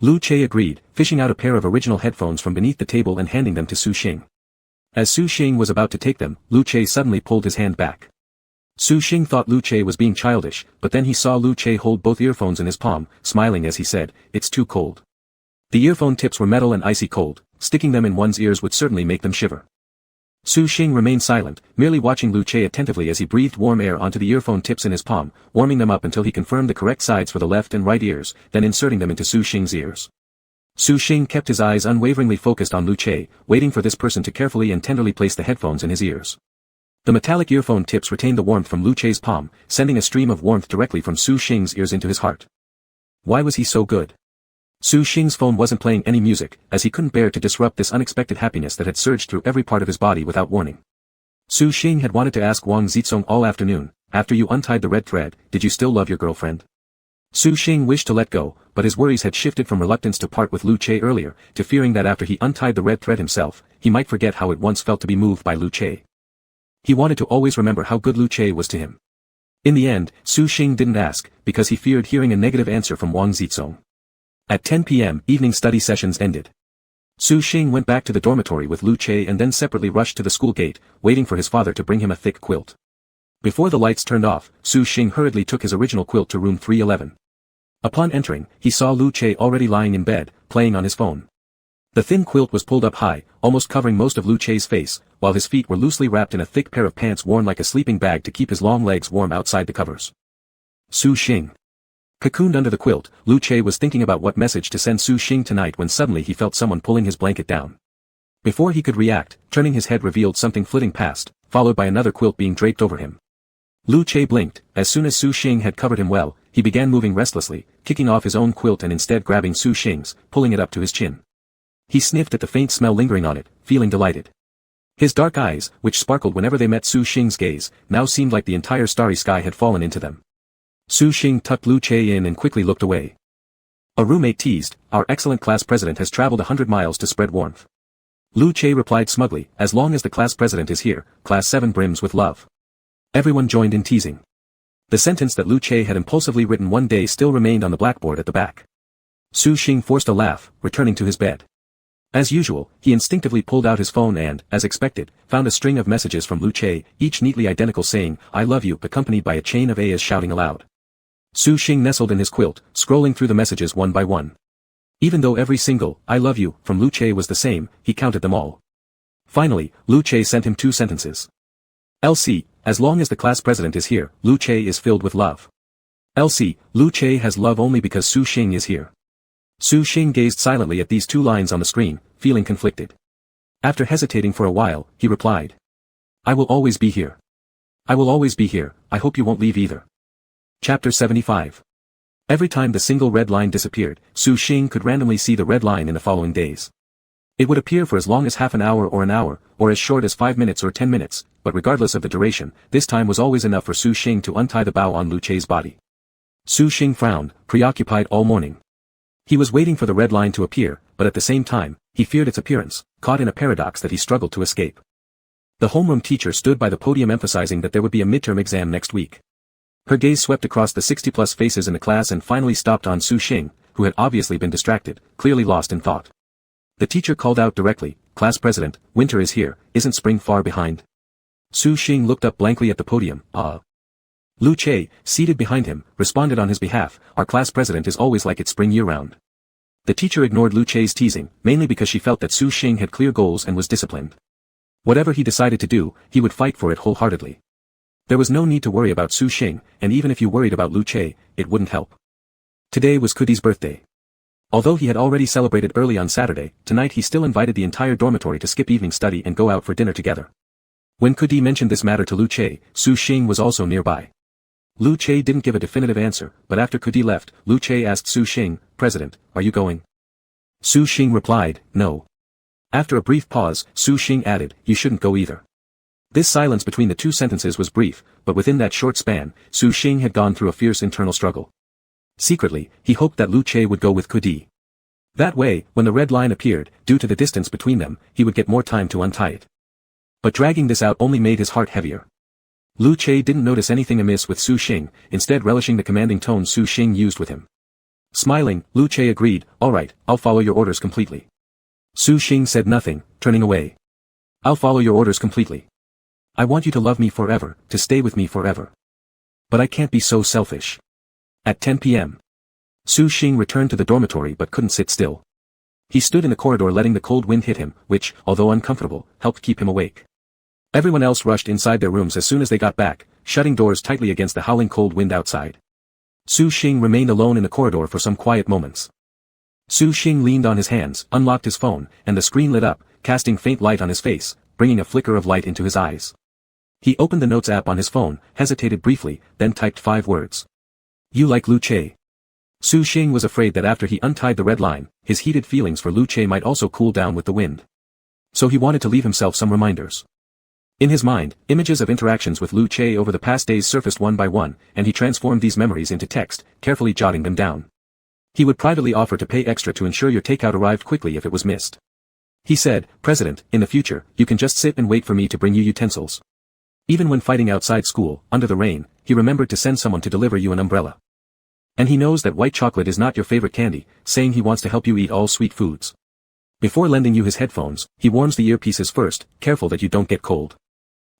Lu Che agreed, fishing out a pair of original headphones from beneath the table and handing them to Su Xing. As Su Xing was about to take them, Lu Che suddenly pulled his hand back. Su Xing thought Lu Che was being childish, but then he saw Lu Che hold both earphones in his palm, smiling as he said, "It's too cold." The earphone tips were metal and icy cold, sticking them in one's ears would certainly make them shiver. Su Xing remained silent, merely watching Lu Che attentively as he breathed warm air onto the earphone tips in his palm, warming them up until he confirmed the correct sides for the left and right ears, then inserting them into Su Xing's ears. Su Xing kept his eyes unwaveringly focused on Lu Che, waiting for this person to carefully and tenderly place the headphones in his ears. The metallic earphone tips retained the warmth from Lu Che's palm, sending a stream of warmth directly from Su Xing's ears into his heart. Why was he so good? Su Xing's phone wasn't playing any music, as he couldn't bear to disrupt this unexpected happiness that had surged through every part of his body without warning. Su Xing had wanted to ask Wang Zizong all afternoon, "After you untied the red thread, did you still love your girlfriend?" Su Xing wished to let go, but his worries had shifted from reluctance to part with Lu Che earlier, to fearing that after he untied the red thread himself, he might forget how it once felt to be moved by Lu Che. He wanted to always remember how good Lu Che was to him. In the end, Su Xing didn't ask, because he feared hearing a negative answer from Wang Zizong. At 10 p.m., evening study sessions ended. Su Xing went back to the dormitory with Lu Che and then separately rushed to the school gate, waiting for his father to bring him a thick quilt. Before the lights turned off, Su Xing hurriedly took his original quilt to room 311. Upon entering, he saw Lu Che already lying in bed, playing on his phone. The thin quilt was pulled up high, almost covering most of Lu Che's face, while his feet were loosely wrapped in a thick pair of pants worn like a sleeping bag to keep his long legs warm outside the covers. Su Xing. Cocooned under the quilt, Lu Che was thinking about what message to send Su Xing tonight when suddenly he felt someone pulling his blanket down. Before he could react, turning his head revealed something flitting past, followed by another quilt being draped over him. Lu Che blinked. As soon as Su Xing had covered him well, he began moving restlessly, kicking off his own quilt and instead grabbing Su Xing's, pulling it up to his chin. He sniffed at the faint smell lingering on it, feeling delighted. His dark eyes, which sparkled whenever they met Su Xing's gaze, now seemed like the entire starry sky had fallen into them. Su Xing tucked Lu Che in and quickly looked away. A roommate teased, "Our excellent class president has traveled 100 miles to spread warmth." Lu Che replied smugly, "As long as the class president is here, class 7 brims with love." Everyone joined in teasing. The sentence that Lu Che had impulsively written one day still remained on the blackboard at the back. Su Xing forced a laugh, returning to his bed. As usual, he instinctively pulled out his phone and, as expected, found a string of messages from Lu Che, each neatly identical saying, "I love you," accompanied by a chain of A's shouting aloud. Su Xing nestled in his quilt, scrolling through the messages one by one. Even though every single, "I love you," from Lu Che was the same, he counted them all. Finally, Lu Che sent him 2 sentences. LC, as long as the class president is here, Lu Che is filled with love. LC, Lu Che has love only because Su Xing is here. Su Xing gazed silently at these 2 lines on the screen, feeling conflicted. After hesitating for a while, he replied. "I will always be here. I will always be here, I hope you won't leave either." Chapter 75. Every time the single red line disappeared, Su Xing could randomly see the red line in the following days. It would appear for as long as half an hour, or as short as 5 minutes or 10 minutes, but regardless of the duration, this time was always enough for Su Xing to untie the bow on Lu Che's body. Su Xing frowned, preoccupied all morning. He was waiting for the red line to appear, but at the same time, he feared its appearance, caught in a paradox that he struggled to escape. The homeroom teacher stood by the podium emphasizing that there would be a midterm exam next week. Her gaze swept across the 60-plus faces in the class and finally stopped on Su Xing, who had obviously been distracted, clearly lost in thought. The teacher called out directly, "Class president, winter is here, isn't spring far behind?" Su Xing looked up blankly at the podium, Lu Che, seated behind him, responded on his behalf, "Our class president is always like it spring year-round." The teacher ignored Lu Che's teasing, mainly because she felt that Su Xing had clear goals and was disciplined. Whatever he decided to do, he would fight for it wholeheartedly. There was no need to worry about Su Xing, and even if you worried about Lu Che, it wouldn't help. Today was Kudi's birthday. Although he had already celebrated early on Saturday, tonight he still invited the entire dormitory to skip evening study and go out for dinner together. When Kudi mentioned this matter to Lu Che, Su Xing was also nearby. Lu Che didn't give a definitive answer, but after Kudi left, Lu Che asked Su Xing, "President, are you going?" Su Xing replied, "No." After a brief pause, Su Xing added, "You shouldn't go either." This silence between the two sentences was brief, but within that short span, Su Xing had gone through a fierce internal struggle. Secretly, he hoped that Lu Che would go with Kudi. That way, when the red line appeared, due to the distance between them, he would get more time to untie it. But dragging this out only made his heart heavier. Lu Che didn't notice anything amiss with Su Xing, instead relishing the commanding tone Su Xing used with him. Smiling, Lu Che agreed, "All right, I'll follow your orders completely." Su Xing said nothing, turning away. "I'll follow your orders completely. I want you to love me forever, to stay with me forever. But I can't be so selfish." At 10 p.m. Su Xing returned to the dormitory but couldn't sit still. He stood in the corridor letting the cold wind hit him, which, although uncomfortable, helped keep him awake. Everyone else rushed inside their rooms as soon as they got back, shutting doors tightly against the howling cold wind outside. Su Xing remained alone in the corridor for some quiet moments. Su Xing leaned on his hands, unlocked his phone, and the screen lit up, casting faint light on his face, bringing a flicker of light into his eyes. He opened the Notes app on his phone, hesitated briefly, then typed 5 words. "You like Lu Che?" Su Xing was afraid that after he untied the red line, his heated feelings for Lu Che might also cool down with the wind. So he wanted to leave himself some reminders. In his mind, images of interactions with Lu Che over the past days surfaced one by one, and he transformed these memories into text, carefully jotting them down. He would privately offer to pay extra to ensure your takeout arrived quickly if it was missed. He said, "President, in the future, you can just sit and wait for me to bring you utensils." Even when fighting outside school, under the rain, he remembered to send someone to deliver you an umbrella. And he knows that white chocolate is not your favorite candy, saying he wants to help you eat all sweet foods. Before lending you his headphones, he warms the earpieces first, careful that you don't get cold.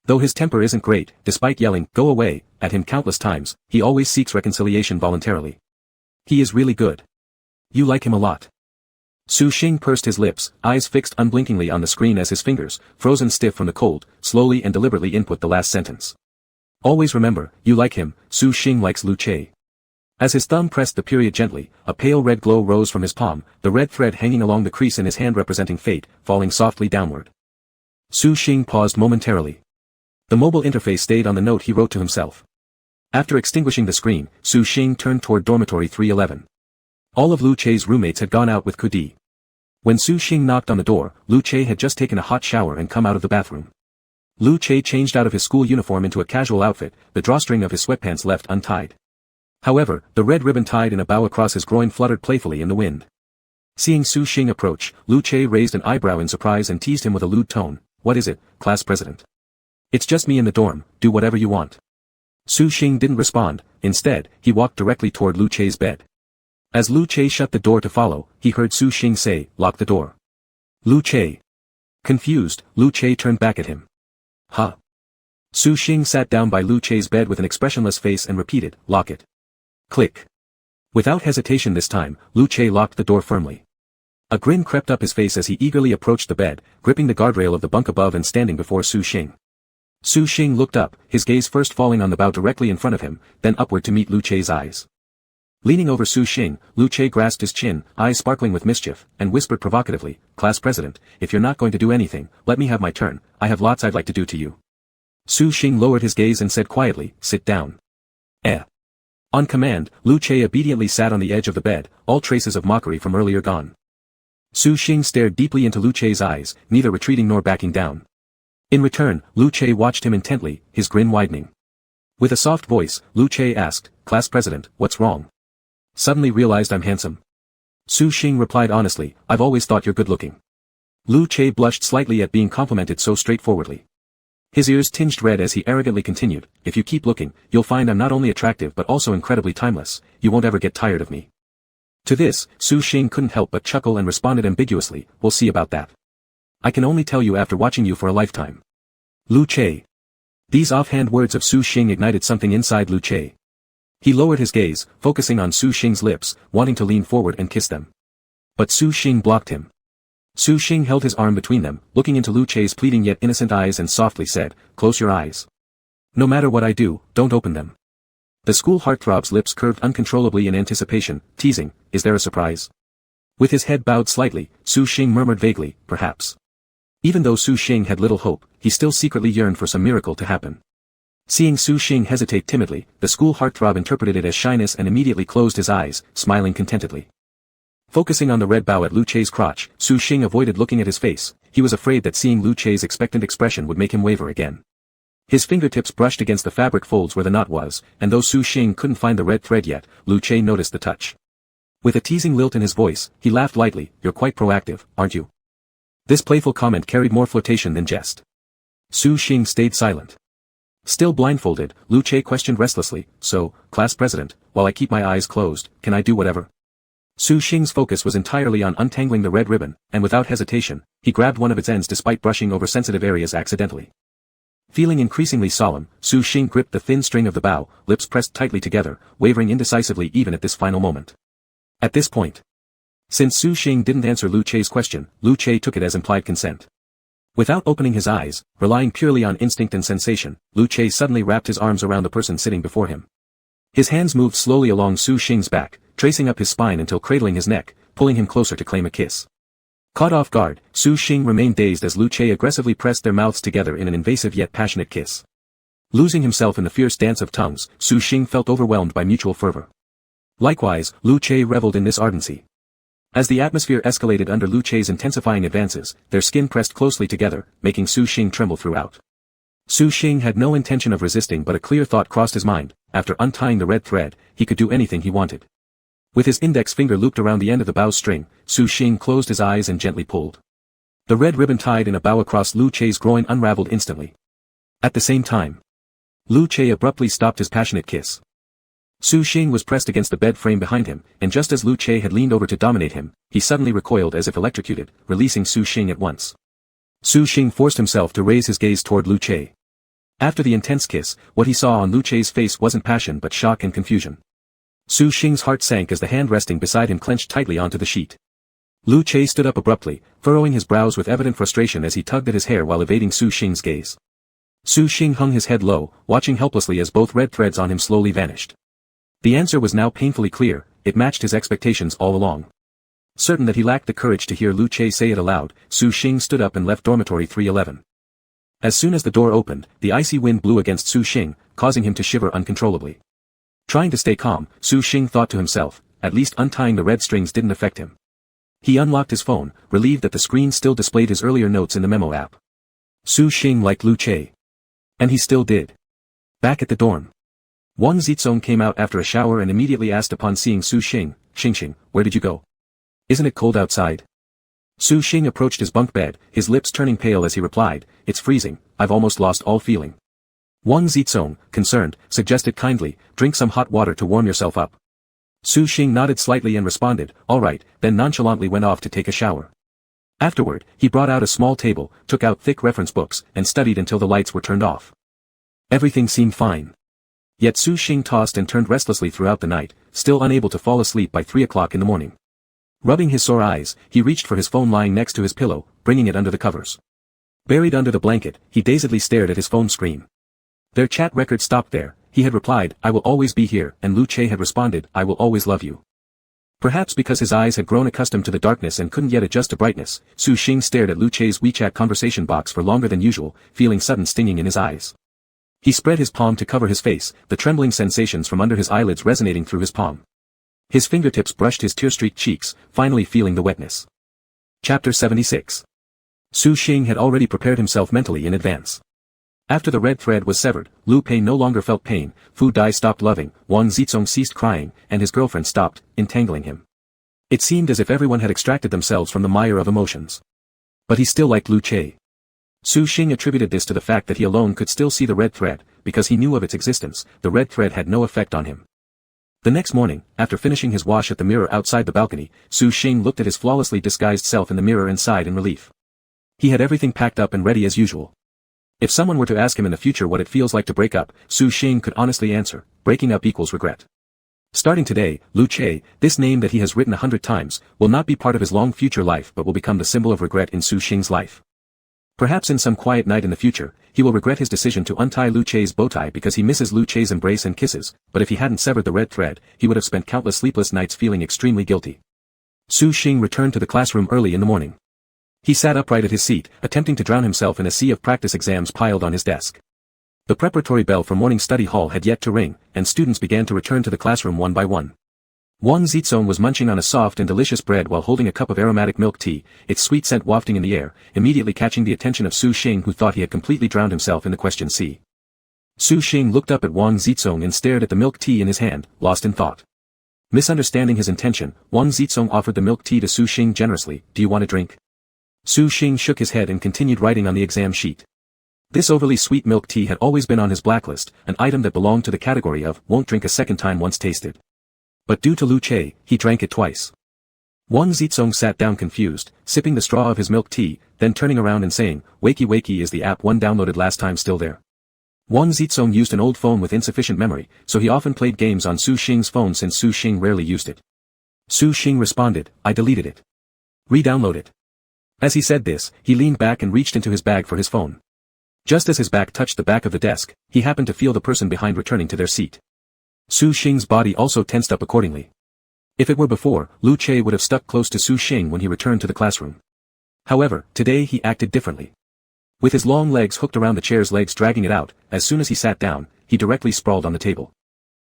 Though his temper isn't great, despite yelling, "Go away," at him countless times, he always seeks reconciliation voluntarily. He is really good. You like him a lot. Su Xing pursed his lips, eyes fixed unblinkingly on the screen as his fingers, frozen stiff from the cold, slowly and deliberately input the last sentence. Always remember, you like him, Su Xing likes Lu Che. As his thumb pressed the period gently, a pale red glow rose from his palm, the red thread hanging along the crease in his hand representing fate, falling softly downward. Su Xing paused momentarily. The mobile interface stayed on the note he wrote to himself. After extinguishing the screen, Su Xing turned toward dormitory 311. All of Lu Che's roommates had gone out with Kudi. When Su Xing knocked on the door, Lu Che had just taken a hot shower and come out of the bathroom. Lu Che changed out of his school uniform into a casual outfit, the drawstring of his sweatpants left untied. However, the red ribbon tied in a bow across his groin fluttered playfully in the wind. Seeing Su Xing approach, Lu Che raised an eyebrow in surprise and teased him with a lewd tone. "What is it, class president?" "It's just me in the dorm, do whatever you want." Su Xing didn't respond, instead, he walked directly toward Lu Che's bed. As Lu Che shut the door to follow, he heard Su Xing say, "Lock the door." Lu Che. Confused, Lu Che turned back at him. "Huh?" Su Xing sat down by Lu Che's bed with an expressionless face and repeated, "Lock it." Click. Without hesitation this time, Lu Che locked the door firmly. A grin crept up his face as he eagerly approached the bed, gripping the guardrail of the bunk above and standing before Su Xing. Su Xing looked up, his gaze first falling on the bow directly in front of him, then upward to meet Lu Che's eyes. Leaning over Su Xing, Lu Che grasped his chin, eyes sparkling with mischief, and whispered provocatively, "Class president, if you're not going to do anything, let me have my turn, I have lots I'd like to do to you." Su Xing lowered his gaze and said quietly, "Sit down." On command, Lu Che obediently sat on the edge of the bed, all traces of mockery from earlier gone. Su Xing stared deeply into Lu Che's eyes, neither retreating nor backing down. In return, Lu Che watched him intently, his grin widening. With a soft voice, Lu Che asked, "Class president, what's wrong? Suddenly realized I'm handsome?" Su Xing replied honestly, "I've always thought you're good-looking." Lu Che blushed slightly at being complimented so straightforwardly. His ears tinged red as he arrogantly continued, "If you keep looking, you'll find I'm not only attractive but also incredibly timeless, you won't ever get tired of me." To this, Su Xing couldn't help but chuckle and responded ambiguously, "We'll see about that. I can only tell you after watching you for a lifetime." Lu Che. These offhand words of Su Xing ignited something inside Lu Che. He lowered his gaze, focusing on Su Xing's lips, wanting to lean forward and kiss them. But Su Xing blocked him. Su Xing held his arm between them, looking into Lu Che's pleading yet innocent eyes and softly said, "Close your eyes." No matter what I do, don't open them. The school heartthrob's lips curved uncontrollably in anticipation, teasing, is there a surprise? With his head bowed slightly, Su Xing murmured vaguely, perhaps. Even though Su Xing had little hope, he still secretly yearned for some miracle to happen. Seeing Su Xing hesitate timidly, the school heartthrob interpreted it as shyness and immediately closed his eyes, smiling contentedly. Focusing on the red bow at Lu Che's crotch, Su Xing avoided looking at his face. He was afraid that seeing Lu Che's expectant expression would make him waver again. His fingertips brushed against the fabric folds where the knot was, and though Su Xing couldn't find the red thread yet, Lu Che noticed the touch. With a teasing lilt in his voice, he laughed lightly, you're quite proactive, aren't you? This playful comment carried more flirtation than jest. Su Xing stayed silent. Still blindfolded, Lu Che questioned restlessly, so, class president, while I keep my eyes closed, can I do whatever? Su Xing's focus was entirely on untangling the red ribbon, and without hesitation, he grabbed one of its ends despite brushing over sensitive areas accidentally. Feeling increasingly solemn, Su Xing gripped the thin string of the bow, lips pressed tightly together, wavering indecisively even at this final moment. At this point, since Su Xing didn't answer Lu Che's question, Lu Che took it as implied consent. Without opening his eyes, relying purely on instinct and sensation, Lu Che suddenly wrapped his arms around the person sitting before him. His hands moved slowly along Su Xing's back, tracing up his spine until cradling his neck, pulling him closer to claim a kiss. Caught off guard, Su Xing remained dazed as Lu Che aggressively pressed their mouths together in an invasive yet passionate kiss. Losing himself in the fierce dance of tongues, Su Xing felt overwhelmed by mutual fervor. Likewise, Lu Che reveled in this ardency. As the atmosphere escalated under Lu Che's intensifying advances, their skin pressed closely together, making Su Xing tremble throughout. Su Xing had no intention of resisting, but a clear thought crossed his mind. After untying the red thread, he could do anything he wanted. With his index finger looped around the end of the bow's string, Su Xing closed his eyes and gently pulled. The red ribbon tied in a bow across Lu Che's groin unraveled instantly. At the same time, Lu Che abruptly stopped his passionate kiss. Su Xing was pressed against the bed frame behind him, and just as Lu Che had leaned over to dominate him, he suddenly recoiled as if electrocuted, releasing Su Xing at once. Su Xing forced himself to raise his gaze toward Lu Che. After the intense kiss, what he saw on Lu Che's face wasn't passion but shock and confusion. Su Xing's heart sank as the hand resting beside him clenched tightly onto the sheet. Lu Che stood up abruptly, furrowing his brows with evident frustration as he tugged at his hair while evading Su Xing's gaze. Su Xing hung his head low, watching helplessly as both red threads on him slowly vanished. The answer was now painfully clear, it matched his expectations all along. Certain that he lacked the courage to hear Lu Che say it aloud, Su Xing stood up and left dormitory 311. As soon as the door opened, the icy wind blew against Su Xing, causing him to shiver uncontrollably. Trying to stay calm, Su Xing thought to himself, at least untying the red strings didn't affect him. He unlocked his phone, relieved that the screen still displayed his earlier notes in the memo app. Su Xing liked Lu Che. And he still did. Back at the dorm, Wang Zizong came out after a shower and immediately asked upon seeing Su Xing, Xing, where did you go? Isn't it cold outside? Su Xing approached his bunk bed, his lips turning pale as he replied, it's freezing, I've almost lost all feeling. Wang Zizong, concerned, suggested kindly, drink some hot water to warm yourself up. Su Xing nodded slightly and responded, all right, then nonchalantly went off to take a shower. Afterward, he brought out a small table, took out thick reference books, and studied until the lights were turned off. Everything seemed fine. Yet Su Xing tossed and turned restlessly throughout the night, still unable to fall asleep by 3 o'clock in the morning. Rubbing his sore eyes, he reached for his phone lying next to his pillow, bringing it under the covers. Buried under the blanket, he dazedly stared at his phone screen. Their chat record stopped there. He had replied, I will always be here, and Lu Che had responded, I will always love you. Perhaps because his eyes had grown accustomed to the darkness and couldn't yet adjust to brightness, Su Xing stared at Lu Che's WeChat conversation box for longer than usual, feeling sudden stinging in his eyes. He spread his palm to cover his face, the trembling sensations from under his eyelids resonating through his palm. His fingertips brushed his tear-streaked cheeks, finally feeling the wetness. Chapter 76. Su Xing had already prepared himself mentally in advance. After the red thread was severed, Lu Pei no longer felt pain, Fu Dai stopped loving, Wang Zizong ceased crying, and his girlfriend stopped entangling him. It seemed as if everyone had extracted themselves from the mire of emotions. But he still liked Lu Che. Su Xing attributed this to the fact that he alone could still see the red thread, because he knew of its existence, the red thread had no effect on him. The next morning, after finishing his wash at the mirror outside the balcony, Su Xing looked at his flawlessly disguised self in the mirror and sighed in relief. He had everything packed up and ready as usual. If someone were to ask him in the future what it feels like to break up, Su Xing could honestly answer, breaking up equals regret. Starting today, Lu Che, this name that he has written 100 times, will not be part of his long future life but will become the symbol of regret in Su Xing's life. Perhaps in some quiet night in the future, he will regret his decision to untie Lu Che's bowtie because he misses Lu Che's embrace and kisses, but if he hadn't severed the red thread, he would have spent countless sleepless nights feeling extremely guilty. Su Xing returned to the classroom early in the morning. He sat upright at his seat, attempting to drown himself in a sea of practice exams piled on his desk. The preparatory bell for morning study hall had yet to ring, and students began to return to the classroom one by one. Wang Zizong was munching on a soft and delicious bread while holding a cup of aromatic milk tea, its sweet scent wafting in the air, immediately catching the attention of Su Xing, who thought he had completely drowned himself in the question C. Su Xing looked up at Wang Zizong and stared at the milk tea in his hand, lost in thought. Misunderstanding his intention, Wang Zizong offered the milk tea to Su Xing generously. "Do you want a drink?" Su Xing shook his head and continued writing on the exam sheet. This overly sweet milk tea had always been on his blacklist, an item that belonged to the category of "won't drink a second time once tasted." But due to Lu Che, he drank it twice. Wang Zizong sat down confused, sipping the straw of his milk tea, then turning around and saying, "Wakey wakey, is the app one downloaded last time still there?" Wang Zizong used an old phone with insufficient memory, so he often played games on Su Xing's phone since Su Xing rarely used it. Su Xing responded, "I deleted it. Re-download it." As he said this, he leaned back and reached into his bag for his phone. Just as his back touched the back of the desk, he happened to feel the person behind returning to their seat. Su Xing's body also tensed up accordingly. If it were before, Lu Che would have stuck close to Su Xing when he returned to the classroom. However, today he acted differently. With his long legs hooked around the chair's legs dragging it out, as soon as he sat down, he directly sprawled on the table.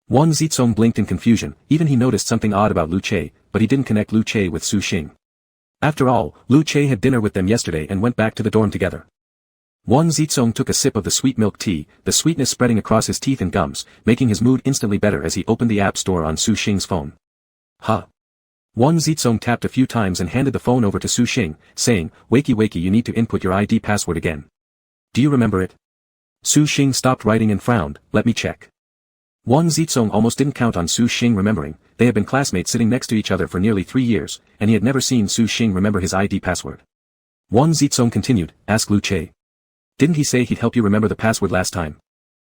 Wang Zizong blinked in confusion, even he noticed something odd about Lu Che, but he didn't connect Lu Che with Su Xing. After all, Lu Che had dinner with them yesterday and went back to the dorm together. Wang Zizong took a sip of the sweet milk tea, the sweetness spreading across his teeth and gums, making his mood instantly better as he opened the app store on Su Xing's phone. Huh. Wang Zizong tapped a few times and handed the phone over to Su Xing, saying, "Wakey wakey, you need to input your ID password again. Do you remember it?" Su Xing stopped writing and frowned, "Let me check." Wang Zizong almost didn't count on Su Xing remembering. They had been classmates sitting next to each other for nearly 3 years, and he had never seen Su Xing remember his ID password. Wang Zizong continued, "Ask Lu Che. Didn't he say he'd help you remember the password last time?"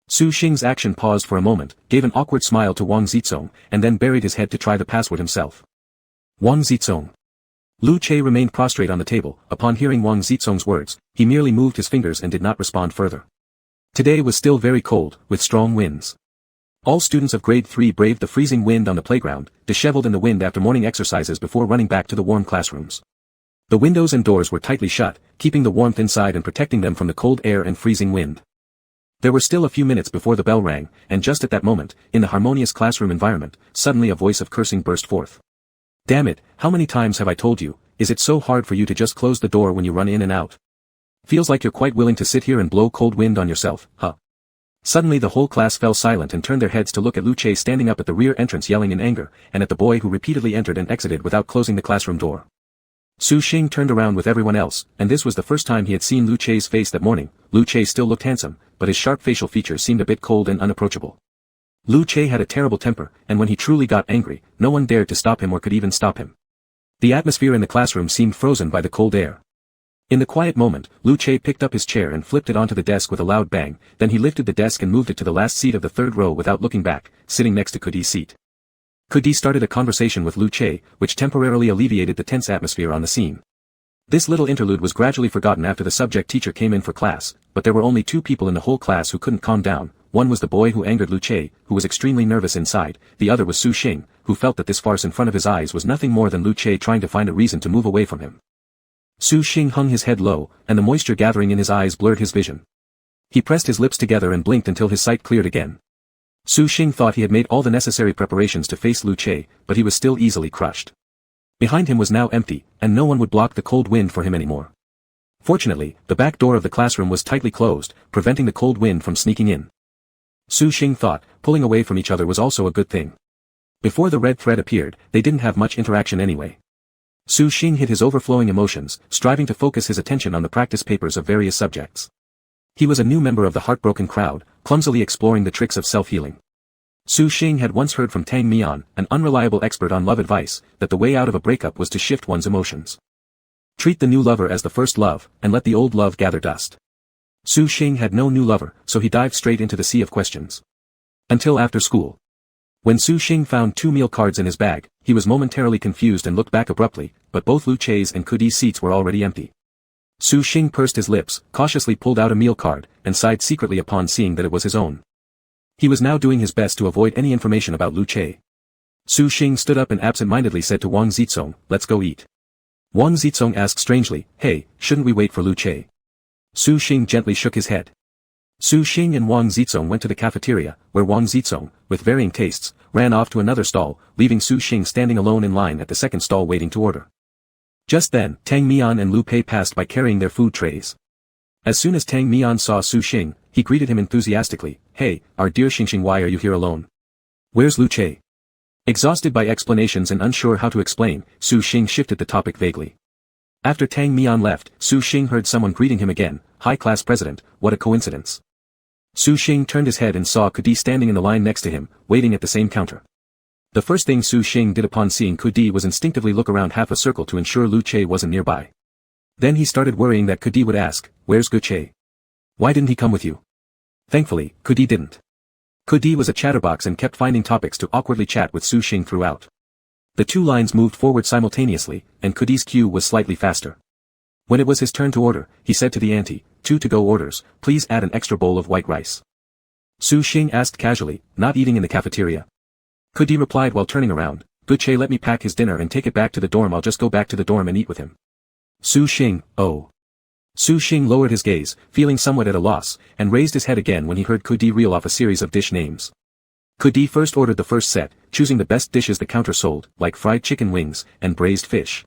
Su Xing's action paused for a moment, gave an awkward smile to Wang Zizong, and then buried his head to try the password himself. Wang Zizong. Lu Che remained prostrate on the table. Upon hearing Wang Zizong's words, he merely moved his fingers and did not respond further. Today was still very cold, with strong winds. All students of grade 3 braved the freezing wind on the playground, disheveled in the wind after morning exercises before running back to the warm classrooms. The windows and doors were tightly shut, keeping the warmth inside and protecting them from the cold air and freezing wind. There were still a few minutes before the bell rang, and just at that moment, in the harmonious classroom environment, suddenly a voice of cursing burst forth. "Damn it, how many times have I told you, is it so hard for you to just close the door when you run in and out? Feels like you're quite willing to sit here and blow cold wind on yourself, huh?" Suddenly the whole class fell silent and turned their heads to look at Lu Che standing up at the rear entrance yelling in anger, and at the boy who repeatedly entered and exited without closing the classroom door. Su Xing turned around with everyone else, and this was the first time he had seen Lu Che's face that morning. Lu Che still looked handsome, but his sharp facial features seemed a bit cold and unapproachable. Lu Che had a terrible temper, and when he truly got angry, no one dared to stop him or could even stop him. The atmosphere in the classroom seemed frozen by the cold air. In the quiet moment, Lu Che picked up his chair and flipped it onto the desk with a loud bang, then he lifted the desk and moved it to the last seat of the third row without looking back, sitting next to Kudi's seat. Kudi started a conversation with Lu Che, which temporarily alleviated the tense atmosphere on the scene. This little interlude was gradually forgotten after the subject teacher came in for class, but there were only 2 people in the whole class who couldn't calm down. One was the boy who angered Lu Che, who was extremely nervous inside, the other was Su Xing, who felt that this farce in front of his eyes was nothing more than Lu Che trying to find a reason to move away from him. Su Xing hung his head low, and the moisture gathering in his eyes blurred his vision. He pressed his lips together and blinked until his sight cleared again. Su Xing thought he had made all the necessary preparations to face Lu Che, but he was still easily crushed. Behind him was now empty, and no one would block the cold wind for him anymore. Fortunately, the back door of the classroom was tightly closed, preventing the cold wind from sneaking in. Su Xing thought, pulling away from each other was also a good thing. Before the red thread appeared, they didn't have much interaction anyway. Su Xing hid his overflowing emotions, striving to focus his attention on the practice papers of various subjects. He was a new member of the heartbroken crowd, clumsily exploring the tricks of self-healing. Su Xing had once heard from Tang Mian, an unreliable expert on love advice, that the way out of a breakup was to shift one's emotions. Treat the new lover as the first love, and let the old love gather dust. Su Xing had no new lover, so he dived straight into the sea of questions. Until after school. When Su Xing found 2 meal cards in his bag, he was momentarily confused and looked back abruptly, but both Lu Che's and Kudi's seats were already empty. Su Xing pursed his lips, cautiously pulled out a meal card, and sighed secretly upon seeing that it was his own. He was now doing his best to avoid any information about Lu Che. Su Xing stood up and absent-mindedly said to Wang Zizong, "Let's go eat." Wang Zizong asked strangely, "Hey, shouldn't we wait for Lu Che?" Su Xing gently shook his head. Su Xing and Wang Zizong went to the cafeteria, where Wang Zizong, with varying tastes, ran off to another stall, leaving Su Xing standing alone in line at the second stall waiting to order. Just then, Tang Mian and Lu Pei passed by carrying their food trays. As soon as Tang Mian saw Su Xing, he greeted him enthusiastically, "Hey, our dear Xingxing, why are you here alone? Where's Lu Che?" Exhausted by explanations and unsure how to explain, Su Xing shifted the topic vaguely. After Tang Mian left, Su Xing heard someone greeting him again, "High Class President, what a coincidence." Su Xing turned his head and saw Kudi standing in the line next to him, waiting at the same counter. The first thing Su Xing did upon seeing Kudi was instinctively look around half a circle to ensure Lu Che wasn't nearby. Then he started worrying that Kudi would ask, "Where's Gu Che? Why didn't he come with you?" Thankfully, Kudi didn't. Kudi was a chatterbox and kept finding topics to awkwardly chat with Su Xing throughout. The two lines moved forward simultaneously, and Kudi's cue was slightly faster. When it was his turn to order, he said to the auntie, "2 to-go orders, please add an extra bowl of white rice." Su Xing asked casually, "Not eating in the cafeteria?" Kudi replied while turning around, "Gu Che let me pack his dinner and take it back to the dorm. I'll just go back to the dorm and eat with him." Su Xing, oh. Su Xing lowered his gaze, feeling somewhat at a loss, and raised his head again when he heard Kudi reel off a series of dish names. Kudi first ordered the first set, choosing the best dishes the counter sold, like fried chicken wings, and braised fish.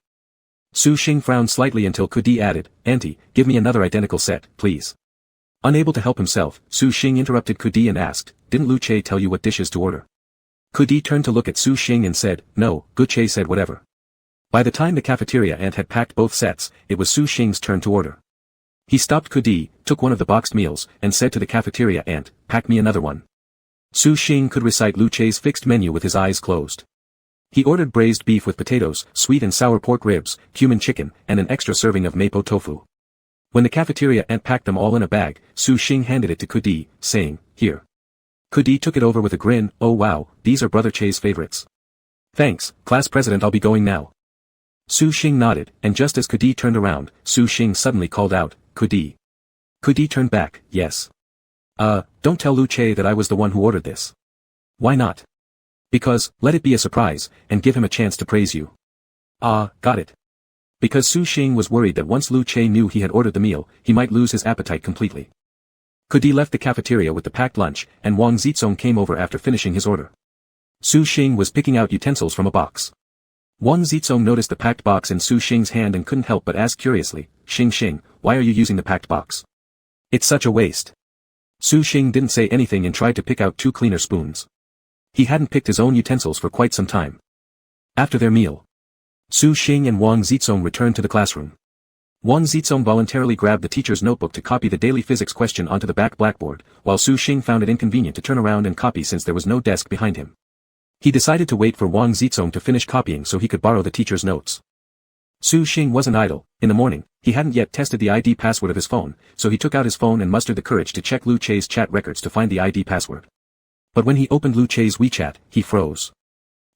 Su Xing frowned slightly until Kudi added, "Auntie, give me another identical set, please." Unable to help himself, Su Xing interrupted Kudi and asked, "Didn't Lu Che tell you what dishes to order?" Kudi turned to look at Su Xing and said, "No, Gu Che said whatever." By the time the cafeteria aunt had packed both sets, it was Su Xing's turn to order. He stopped Kudi, took one of the boxed meals, and said to the cafeteria aunt, "Pack me another one." Su Xing could recite Lu Che's fixed menu with his eyes closed. He ordered braised beef with potatoes, sweet and sour pork ribs, cumin chicken, and an extra serving of mapo tofu. When the cafeteria aunt packed them all in a bag, Su Xing handed it to Kudi, saying, "Here." Kudi took it over with a grin, "Oh wow, these are Brother Che's favorites." "Thanks, class president, I'll be going now." Su Xing nodded, and just as Kudi turned around, Su Xing suddenly called out, "Kudi." Kudi turned back, "Yes. Don't tell Lu Che that I was the one who ordered this." "Why not?" "Because, let it be a surprise, and give him a chance to praise you." "Ah, got it." Because Su Xing was worried that once Lu Che knew he had ordered the meal, he might lose his appetite completely. Kudi left the cafeteria with the packed lunch, and Wang Zizong came over after finishing his order. Su Xing was picking out utensils from a box. Wang Zizong noticed the packed box in Su Xing's hand and couldn't help but ask curiously, "Xing, why are you using the packed box? It's such a waste." Su Xing didn't say anything and tried to pick out 2 cleaner spoons. He hadn't picked his own utensils for quite some time. After their meal, Su Xing and Wang Zizong returned to the classroom. Wang Zizong voluntarily grabbed the teacher's notebook to copy the daily physics question onto the back blackboard, while Su Xing found it inconvenient to turn around and copy since there was no desk behind him. He decided to wait for Wang Zizong to finish copying so he could borrow the teacher's notes. Su Xing wasn't idle. In the morning, he hadn't yet tested the ID password of his phone, so he took out his phone and mustered the courage to check Lu Che's chat records to find the ID password. But when he opened Lu Che's WeChat, he froze.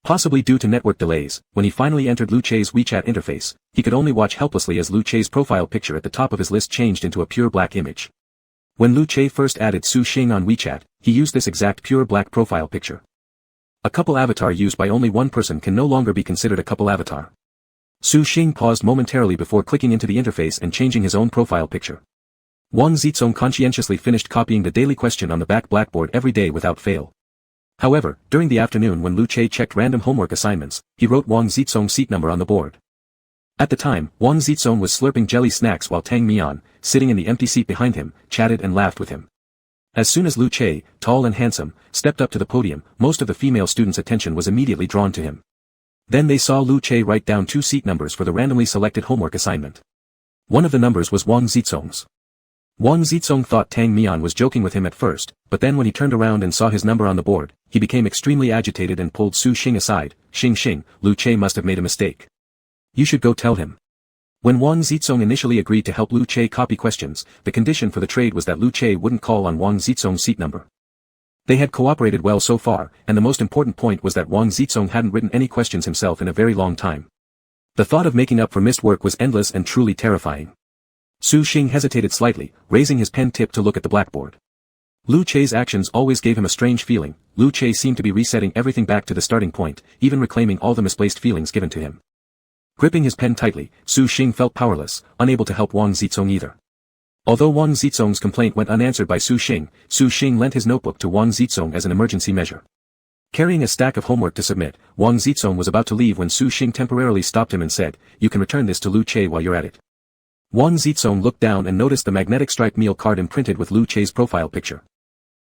Possibly due to network delays, when he finally entered Lu Che's WeChat interface, he could only watch helplessly as Lu Che's profile picture at the top of his list changed into a pure black image. When Lu Che first added Su Xing on WeChat, he used this exact pure black profile picture. A couple avatar used by only one person can no longer be considered a couple avatar. Su Xing paused momentarily before clicking into the interface and changing his own profile picture. Wang Zizong conscientiously finished copying the daily question on the back blackboard every day without fail. However, during the afternoon when Lu Che checked random homework assignments, he wrote Wang Zizong's seat number on the board. At the time, Wang Zizong was slurping jelly snacks while Tang Mian, sitting in the empty seat behind him, chatted and laughed with him. As soon as Lu Che, tall and handsome, stepped up to the podium, most of the female students' attention was immediately drawn to him. Then they saw Lu Che write down 2 seat numbers for the randomly selected homework assignment. One of the numbers was Wang Zizong's. Wang Zizong thought Tang Mian was joking with him at first, but then when he turned around and saw his number on the board, he became extremely agitated and pulled Su Xing aside. "Xing, Lu Che must have made a mistake. You should go tell him." When Wang Zizong initially agreed to help Lu Che copy questions, the condition for the trade was that Lu Che wouldn't call on Wang Zizong's seat number. They had cooperated well so far, and the most important point was that Wang Zizong hadn't written any questions himself in a very long time. The thought of making up for missed work was endless and truly terrifying. Su Xing hesitated slightly, raising his pen tip to look at the blackboard. Lu Che's actions always gave him a strange feeling. Lu Che seemed to be resetting everything back to the starting point, even reclaiming all the misplaced feelings given to him. Gripping his pen tightly, Su Xing felt powerless, unable to help Wang Zizong either. Although Wang Zizong's complaint went unanswered by Su Xing lent his notebook to Wang Zizong as an emergency measure. Carrying a stack of homework to submit, Wang Zizong was about to leave when Su Xing temporarily stopped him and said, "You can return this to Lu Che while you're at it." Wang Zizong looked down and noticed the magnetic stripe meal card imprinted with Lu Che's profile picture.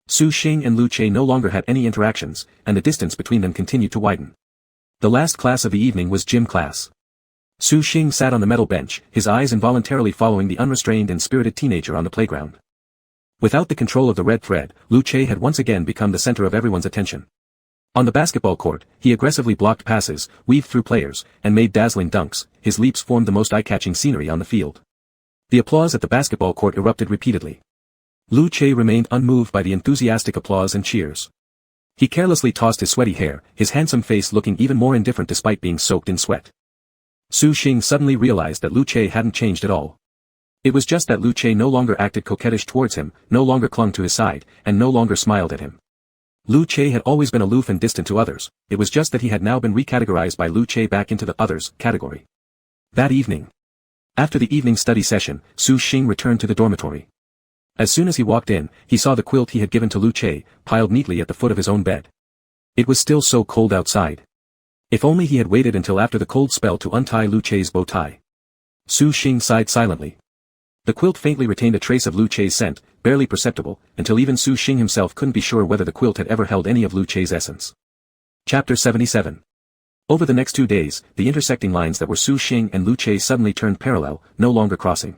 Su Xing and Lu Che no longer had any interactions, and the distance between them continued to widen. The last class of the evening was gym class. Su Xing sat on the metal bench, his eyes involuntarily following the unrestrained and spirited teenager on the playground. Without the control of the red thread, Lu Che had once again become the center of everyone's attention. On the basketball court, he aggressively blocked passes, weaved through players, and made dazzling dunks. His leaps formed the most eye-catching scenery on the field. The applause at the basketball court erupted repeatedly. Lu Che remained unmoved by the enthusiastic applause and cheers. He carelessly tossed his sweaty hair, his handsome face looking even more indifferent despite being soaked in sweat. Su Xing suddenly realized that Lu Che hadn't changed at all. It was just that Lu Che no longer acted coquettish towards him, no longer clung to his side, and no longer smiled at him. Lu Che had always been aloof and distant to others, it was just that he had now been recategorized by Lu Che back into the others category. That evening. After the evening study session, Su Xing returned to the dormitory. As soon as he walked in, he saw the quilt he had given to Lu Che, piled neatly at the foot of his own bed. It was still so cold outside. If only he had waited until after the cold spell to untie Lu Che's bow tie. Su Xing sighed silently. The quilt faintly retained a trace of Lu Che's scent, barely perceptible, until even Su Xing himself couldn't be sure whether the quilt had ever held any of Lu Che's essence. Chapter 77. Over the next 2 days, the intersecting lines that were Su Xing and Lu Che suddenly turned parallel, no longer crossing.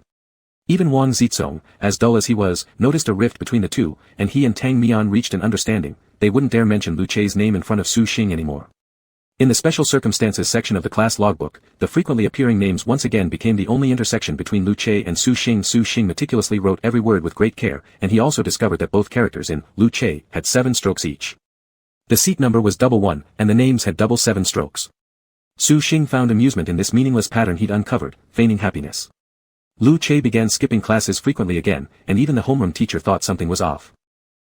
Even Wang Zizong, as dull as he was, noticed a rift between the two, and he and Tang Mian reached an understanding. They wouldn't dare mention Lu Che's name in front of Su Xing anymore. In the special circumstances section of the class logbook, the frequently appearing names once again became the only intersection between Lu Che and Su Xing. Su Xing meticulously wrote every word with great care, and he also discovered that both characters in Lu Che had 7 strokes each. The seat number was 11, and the names had 7 strokes. Su Xing found amusement in this meaningless pattern he'd uncovered, feigning happiness. Lu Che began skipping classes frequently again, and even the homeroom teacher thought something was off.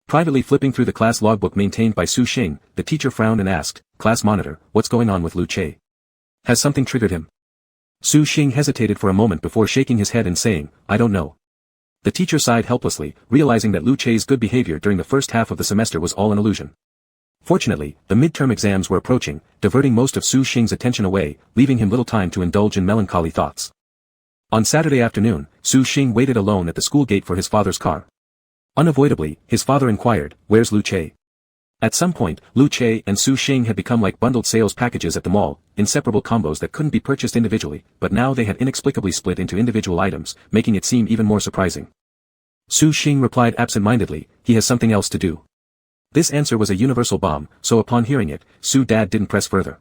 Privately flipping through the class logbook maintained by Su Xing, the teacher frowned and asked, "Class monitor, what's going on with Lu Che? Has something triggered him?" Su Xing hesitated for a moment before shaking his head and saying, "I don't know." The teacher sighed helplessly, realizing that Lu Che's good behavior during the first half of the semester was all an illusion. Fortunately, the midterm exams were approaching, diverting most of Su Xing's attention away, leaving him little time to indulge in melancholy thoughts. On Saturday afternoon, Su Xing waited alone at the school gate for his father's car. Unavoidably, his father inquired, "Where's Lu Che?" At some point, Lu Che and Su Xing had become like bundled sales packages at the mall, inseparable combos that couldn't be purchased individually, but now they had inexplicably split into individual items, making it seem even more surprising. Su Xing replied absent-mindedly, "He has something else to do." This answer was a universal bomb, so upon hearing it, Su Dad didn't press further.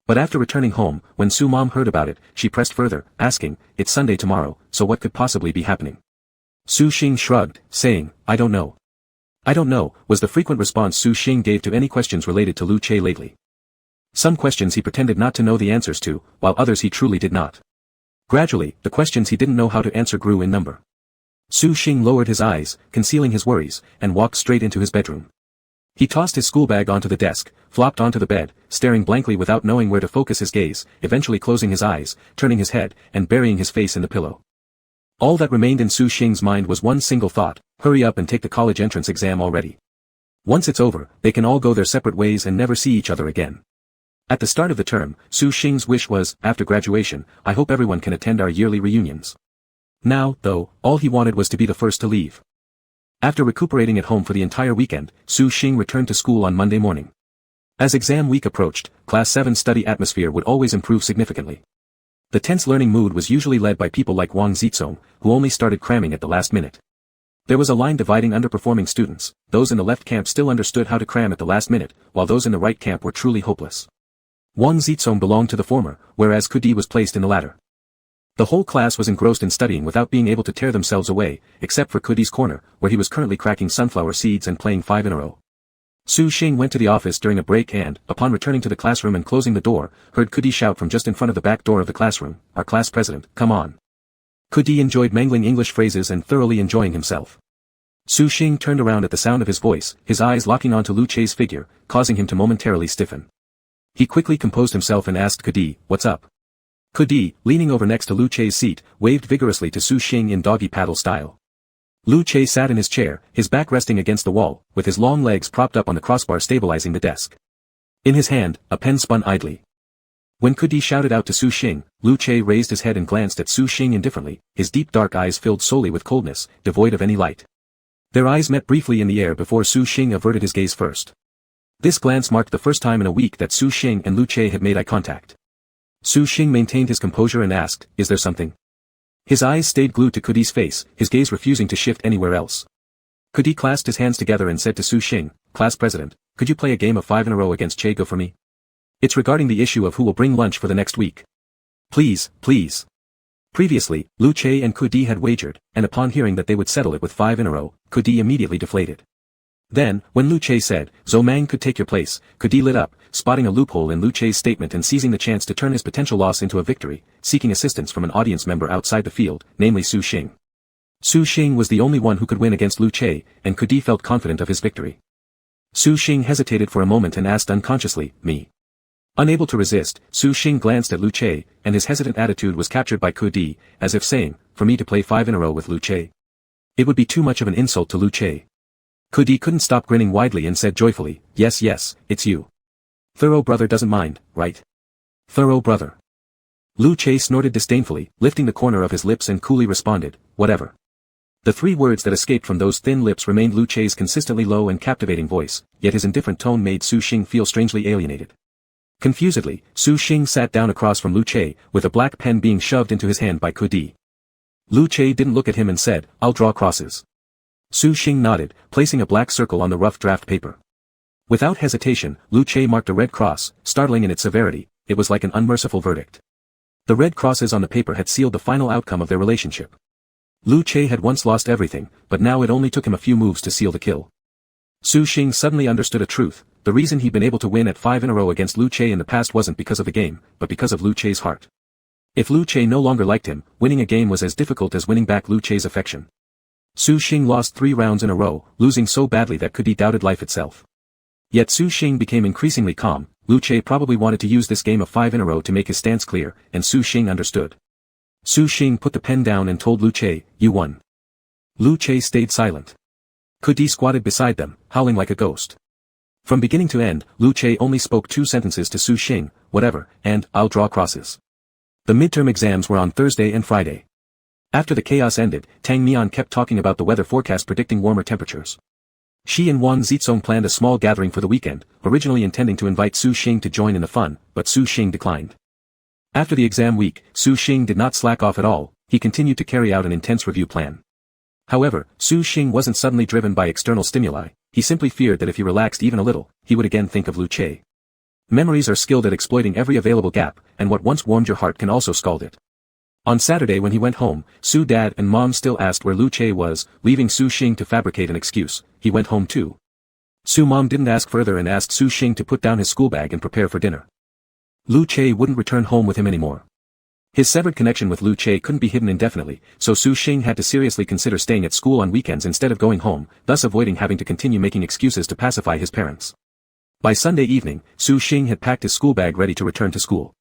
But after returning home, when Su Mom heard about it, she pressed further, asking, "It's Sunday tomorrow, so what could possibly be happening?" Su Xing shrugged, saying, "I don't know." "I don't know," was the frequent response Su Xing gave to any questions related to Lu Che lately. Some questions he pretended not to know the answers to, while others he truly did not. Gradually, the questions he didn't know how to answer grew in number. Su Xing lowered his eyes, concealing his worries, and walked straight into his bedroom. He tossed his school bag onto the desk, flopped onto the bed, staring blankly without knowing where to focus his gaze, eventually closing his eyes, turning his head, and burying his face in the pillow. All that remained in Su Xing's mind was one single thought: hurry up and take the college entrance exam already. Once it's over, they can all go their separate ways and never see each other again. At the start of the term, Su Xing's wish was, after graduation, "I hope everyone can attend our yearly reunions." Now, though, all he wanted was to be the first to leave. After recuperating at home for the entire weekend, Su Xing returned to school on Monday morning. As exam week approached, Class 7 study atmosphere would always improve significantly. The tense learning mood was usually led by people like Wang Zizong, who only started cramming at the last minute. There was a line dividing underperforming students. Those in the left camp still understood how to cram at the last minute, while those in the right camp were truly hopeless. Wang Zizong belonged to the former, whereas Kudi was placed in the latter. The whole class was engrossed in studying without being able to tear themselves away, except for Kudi's corner, where he was currently cracking sunflower seeds and playing 5 in a row. Su Xing went to the office during a break and, upon returning to the classroom and closing the door, heard Kudi shout from just in front of the back door of the classroom, "Our class president, come on. Kudi enjoyed mangling English phrases and thoroughly enjoying himself. Su Xing turned around at the sound of his voice, his eyes locking onto Lu Che's figure, causing him to momentarily stiffen. He quickly composed himself and asked Kudi, "What's up?" Kudi, leaning over next to Lu Che's seat, waved vigorously to Su Xing in doggy paddle style. Lu Che sat in his chair, his back resting against the wall, with his long legs propped up on the crossbar stabilizing the desk. In his hand, a pen spun idly. When Kudi shouted out to Su Xing, Lu Che raised his head and glanced at Su Xing indifferently, his deep dark eyes filled solely with coldness, devoid of any light. Their eyes met briefly in the air before Su Xing averted his gaze first. This glance marked the first time in a week that Su Xing and Lu Che had made eye contact. Su Xing maintained his composure and asked, "Is there something?" His eyes stayed glued to Kudi's face, his gaze refusing to shift anywhere else. Kudi clasped his hands together and said to Su Xing, "Class president, could you play a game of 5 in a row against Che Go for me? It's regarding the issue of who will bring lunch for the next week. Please, please." Previously, Lu Che and Kudi had wagered, and upon hearing that they would settle it with 5 in a row, Kudi immediately deflated. Then, when Lu Che said, "Zhou Mang could take your place," Kudi lit up, spotting a loophole in Lu Che's statement and seizing the chance to turn his potential loss into a victory, seeking assistance from an audience member outside the field, namely Su Xing. Su Xing was the only one who could win against Lu Che, and Kudi felt confident of his victory. Su Xing hesitated for a moment and asked unconsciously, "Me?" Unable to resist, Su Xing glanced at Lu Che, and his hesitant attitude was captured by Kudi, as if saying, "For me to play 5 in a row with Lu Che? It would be too much of an insult to Lu Che." Kudi couldn't stop grinning widely and said joyfully, "Yes, yes, it's you. Thorough brother doesn't mind, right? Thorough brother." Lu Che snorted disdainfully, lifting the corner of his lips and coolly responded, "Whatever." The 3 words that escaped from those thin lips remained Lu Che's consistently low and captivating voice, yet his indifferent tone made Su Xing feel strangely alienated. Confusedly, Su Xing sat down across from Lu Che, with a black pen being shoved into his hand by Kudi. Lu Che didn't look at him and said, "I'll draw crosses." Su Xing nodded, placing a black circle on the rough draft paper. Without hesitation, Lu Che marked a red cross, startling in its severity. It was like an unmerciful verdict. The red crosses on the paper had sealed the final outcome of their relationship. Lu Che had once lost everything, but now it only took him a few moves to seal the kill. Su Xing suddenly understood a truth. The reason he'd been able to win at 5 in a row against Lu Che in the past wasn't because of the game, but because of Lu Che's heart. If Lu Che no longer liked him, winning a game was as difficult as winning back Lu Che's affection. Su Xing lost 3 rounds in a row, losing so badly that Kudi doubted life itself. Yet Su Xing became increasingly calm. Lu Che probably wanted to use this game of 5 in a row to make his stance clear, and Su Xing understood. Su Xing put the pen down and told Lu Che, "You won." Lu Che stayed silent. Kudi squatted beside them, howling like a ghost. From beginning to end, Lu Che only spoke 2 sentences to Su Xing, "Whatever," and "I'll draw crosses." The midterm exams were on Thursday and Friday. After the chaos ended, Tang Mian kept talking about the weather forecast predicting warmer temperatures. She and Wang Zizong planned a small gathering for the weekend, originally intending to invite Su Xing to join in the fun, but Su Xing declined. After the exam week, Su Xing did not slack off at all. He continued to carry out an intense review plan. However, Su Xing wasn't suddenly driven by external stimuli. He simply feared that if he relaxed even a little, he would again think of Lu Che. Memories are skilled at exploiting every available gap, and what once warmed your heart can also scald it. On Saturday when he went home, Su Dad and Mom still asked where Lu Che was, leaving Su Xing to fabricate an excuse. He went home too. Su Mom didn't ask further and asked Su Xing to put down his school bag and prepare for dinner. Lu Che wouldn't return home with him anymore. His severed connection with Lu Che couldn't be hidden indefinitely, so Su Xing had to seriously consider staying at school on weekends instead of going home, thus avoiding having to continue making excuses to pacify his parents. By Sunday evening, Su Xing had packed his school bag ready to return to school.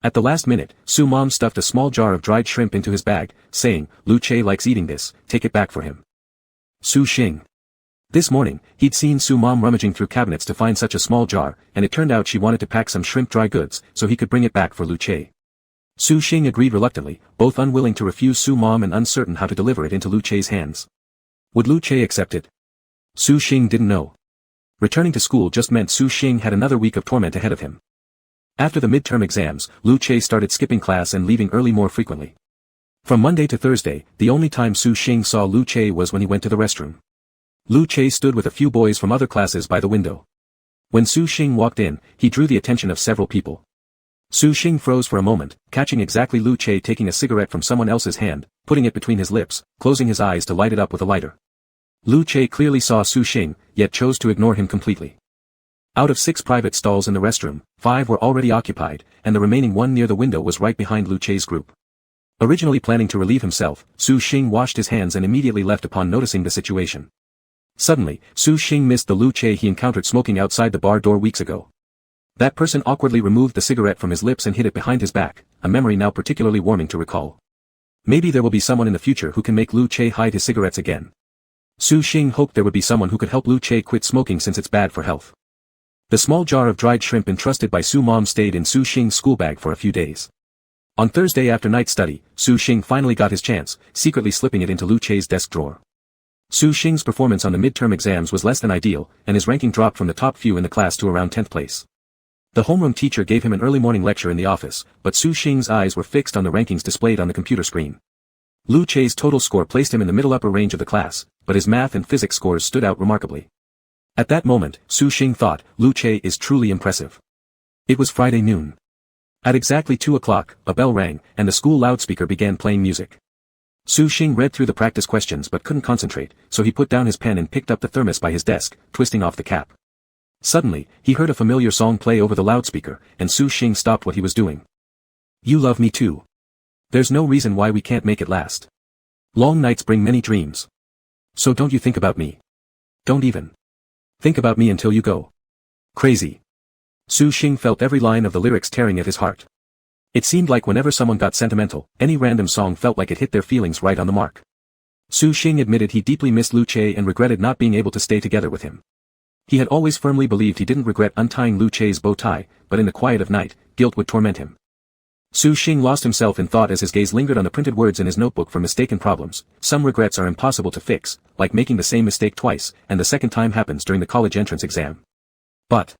At the last minute, Su Mom stuffed a small jar of dried shrimp into his bag, saying, "Lu Che likes eating this, take it back for him." Su Xing. This morning, he'd seen Su Mom rummaging through cabinets to find such a small jar, and it turned out she wanted to pack some shrimp dry goods, so he could bring it back for Lu Che. Su Xing agreed reluctantly, both unwilling to refuse Su Mom and uncertain how to deliver it into Lu Che's hands. Would Lu Che accept it? Su Xing didn't know. Returning to school just meant Su Xing had another week of torment ahead of him. After the midterm exams, Lu Che started skipping class and leaving early more frequently. From Monday to Thursday, the only time Su Xing saw Lu Che was when he went to the restroom. Lu Che stood with a few boys from other classes by the window. When Su Xing walked in, he drew the attention of several people. Su Xing froze for a moment, catching exactly Lu Che taking a cigarette from someone else's hand, putting it between his lips, closing his eyes to light it up with a lighter. Lu Che clearly saw Su Xing, yet chose to ignore him completely. Out of 6 private stalls in the restroom, 5 were already occupied, and the remaining one near the window was right behind Lu Che's group. Originally planning to relieve himself, Su Xing washed his hands and immediately left upon noticing the situation. Suddenly, Su Xing missed the Lu Che he encountered smoking outside the bar door weeks ago. That person awkwardly removed the cigarette from his lips and hid it behind his back, a memory now particularly warming to recall. Maybe there will be someone in the future who can make Lu Che hide his cigarettes again. Su Xing hoped there would be someone who could help Lu Che quit smoking since it's bad for health. The small jar of dried shrimp entrusted by Su Mom stayed in Su Xing's school bag for a few days. On Thursday after night study, Su Xing finally got his chance, secretly slipping it into Lu Che's desk drawer. Su Xing's performance on the midterm exams was less than ideal, and his ranking dropped from the top few in the class to around 10th place. The homeroom teacher gave him an early morning lecture in the office, but Su Xing's eyes were fixed on the rankings displayed on the computer screen. Lu Che's total score placed him in the middle upper range of the class, but his math and physics scores stood out remarkably. At that moment, Su Xing thought, Lu Che is truly impressive. It was Friday noon. At exactly 2 o'clock, a bell rang, and the school loudspeaker began playing music. Su Xing read through the practice questions but couldn't concentrate, so he put down his pen and picked up the thermos by his desk, twisting off the cap. Suddenly, he heard a familiar song play over the loudspeaker, and Su Xing stopped what he was doing. You love me too. There's no reason why we can't make it last. Long nights bring many dreams. So don't you think about me. Don't even think about me until you go crazy. Su Xing felt every line of the lyrics tearing at his heart. It seemed like whenever someone got sentimental, any random song felt like it hit their feelings right on the mark. Su Xing admitted he deeply missed Lu Che and regretted not being able to stay together with him. He had always firmly believed he didn't regret untying Lu Che's bow tie, but in the quiet of night, guilt would torment him. Su Xing lost himself in thought as his gaze lingered on the printed words in his notebook for mistaken problems. Some regrets are impossible to fix, like making the same mistake twice, and the second time happens during the college entrance exam. But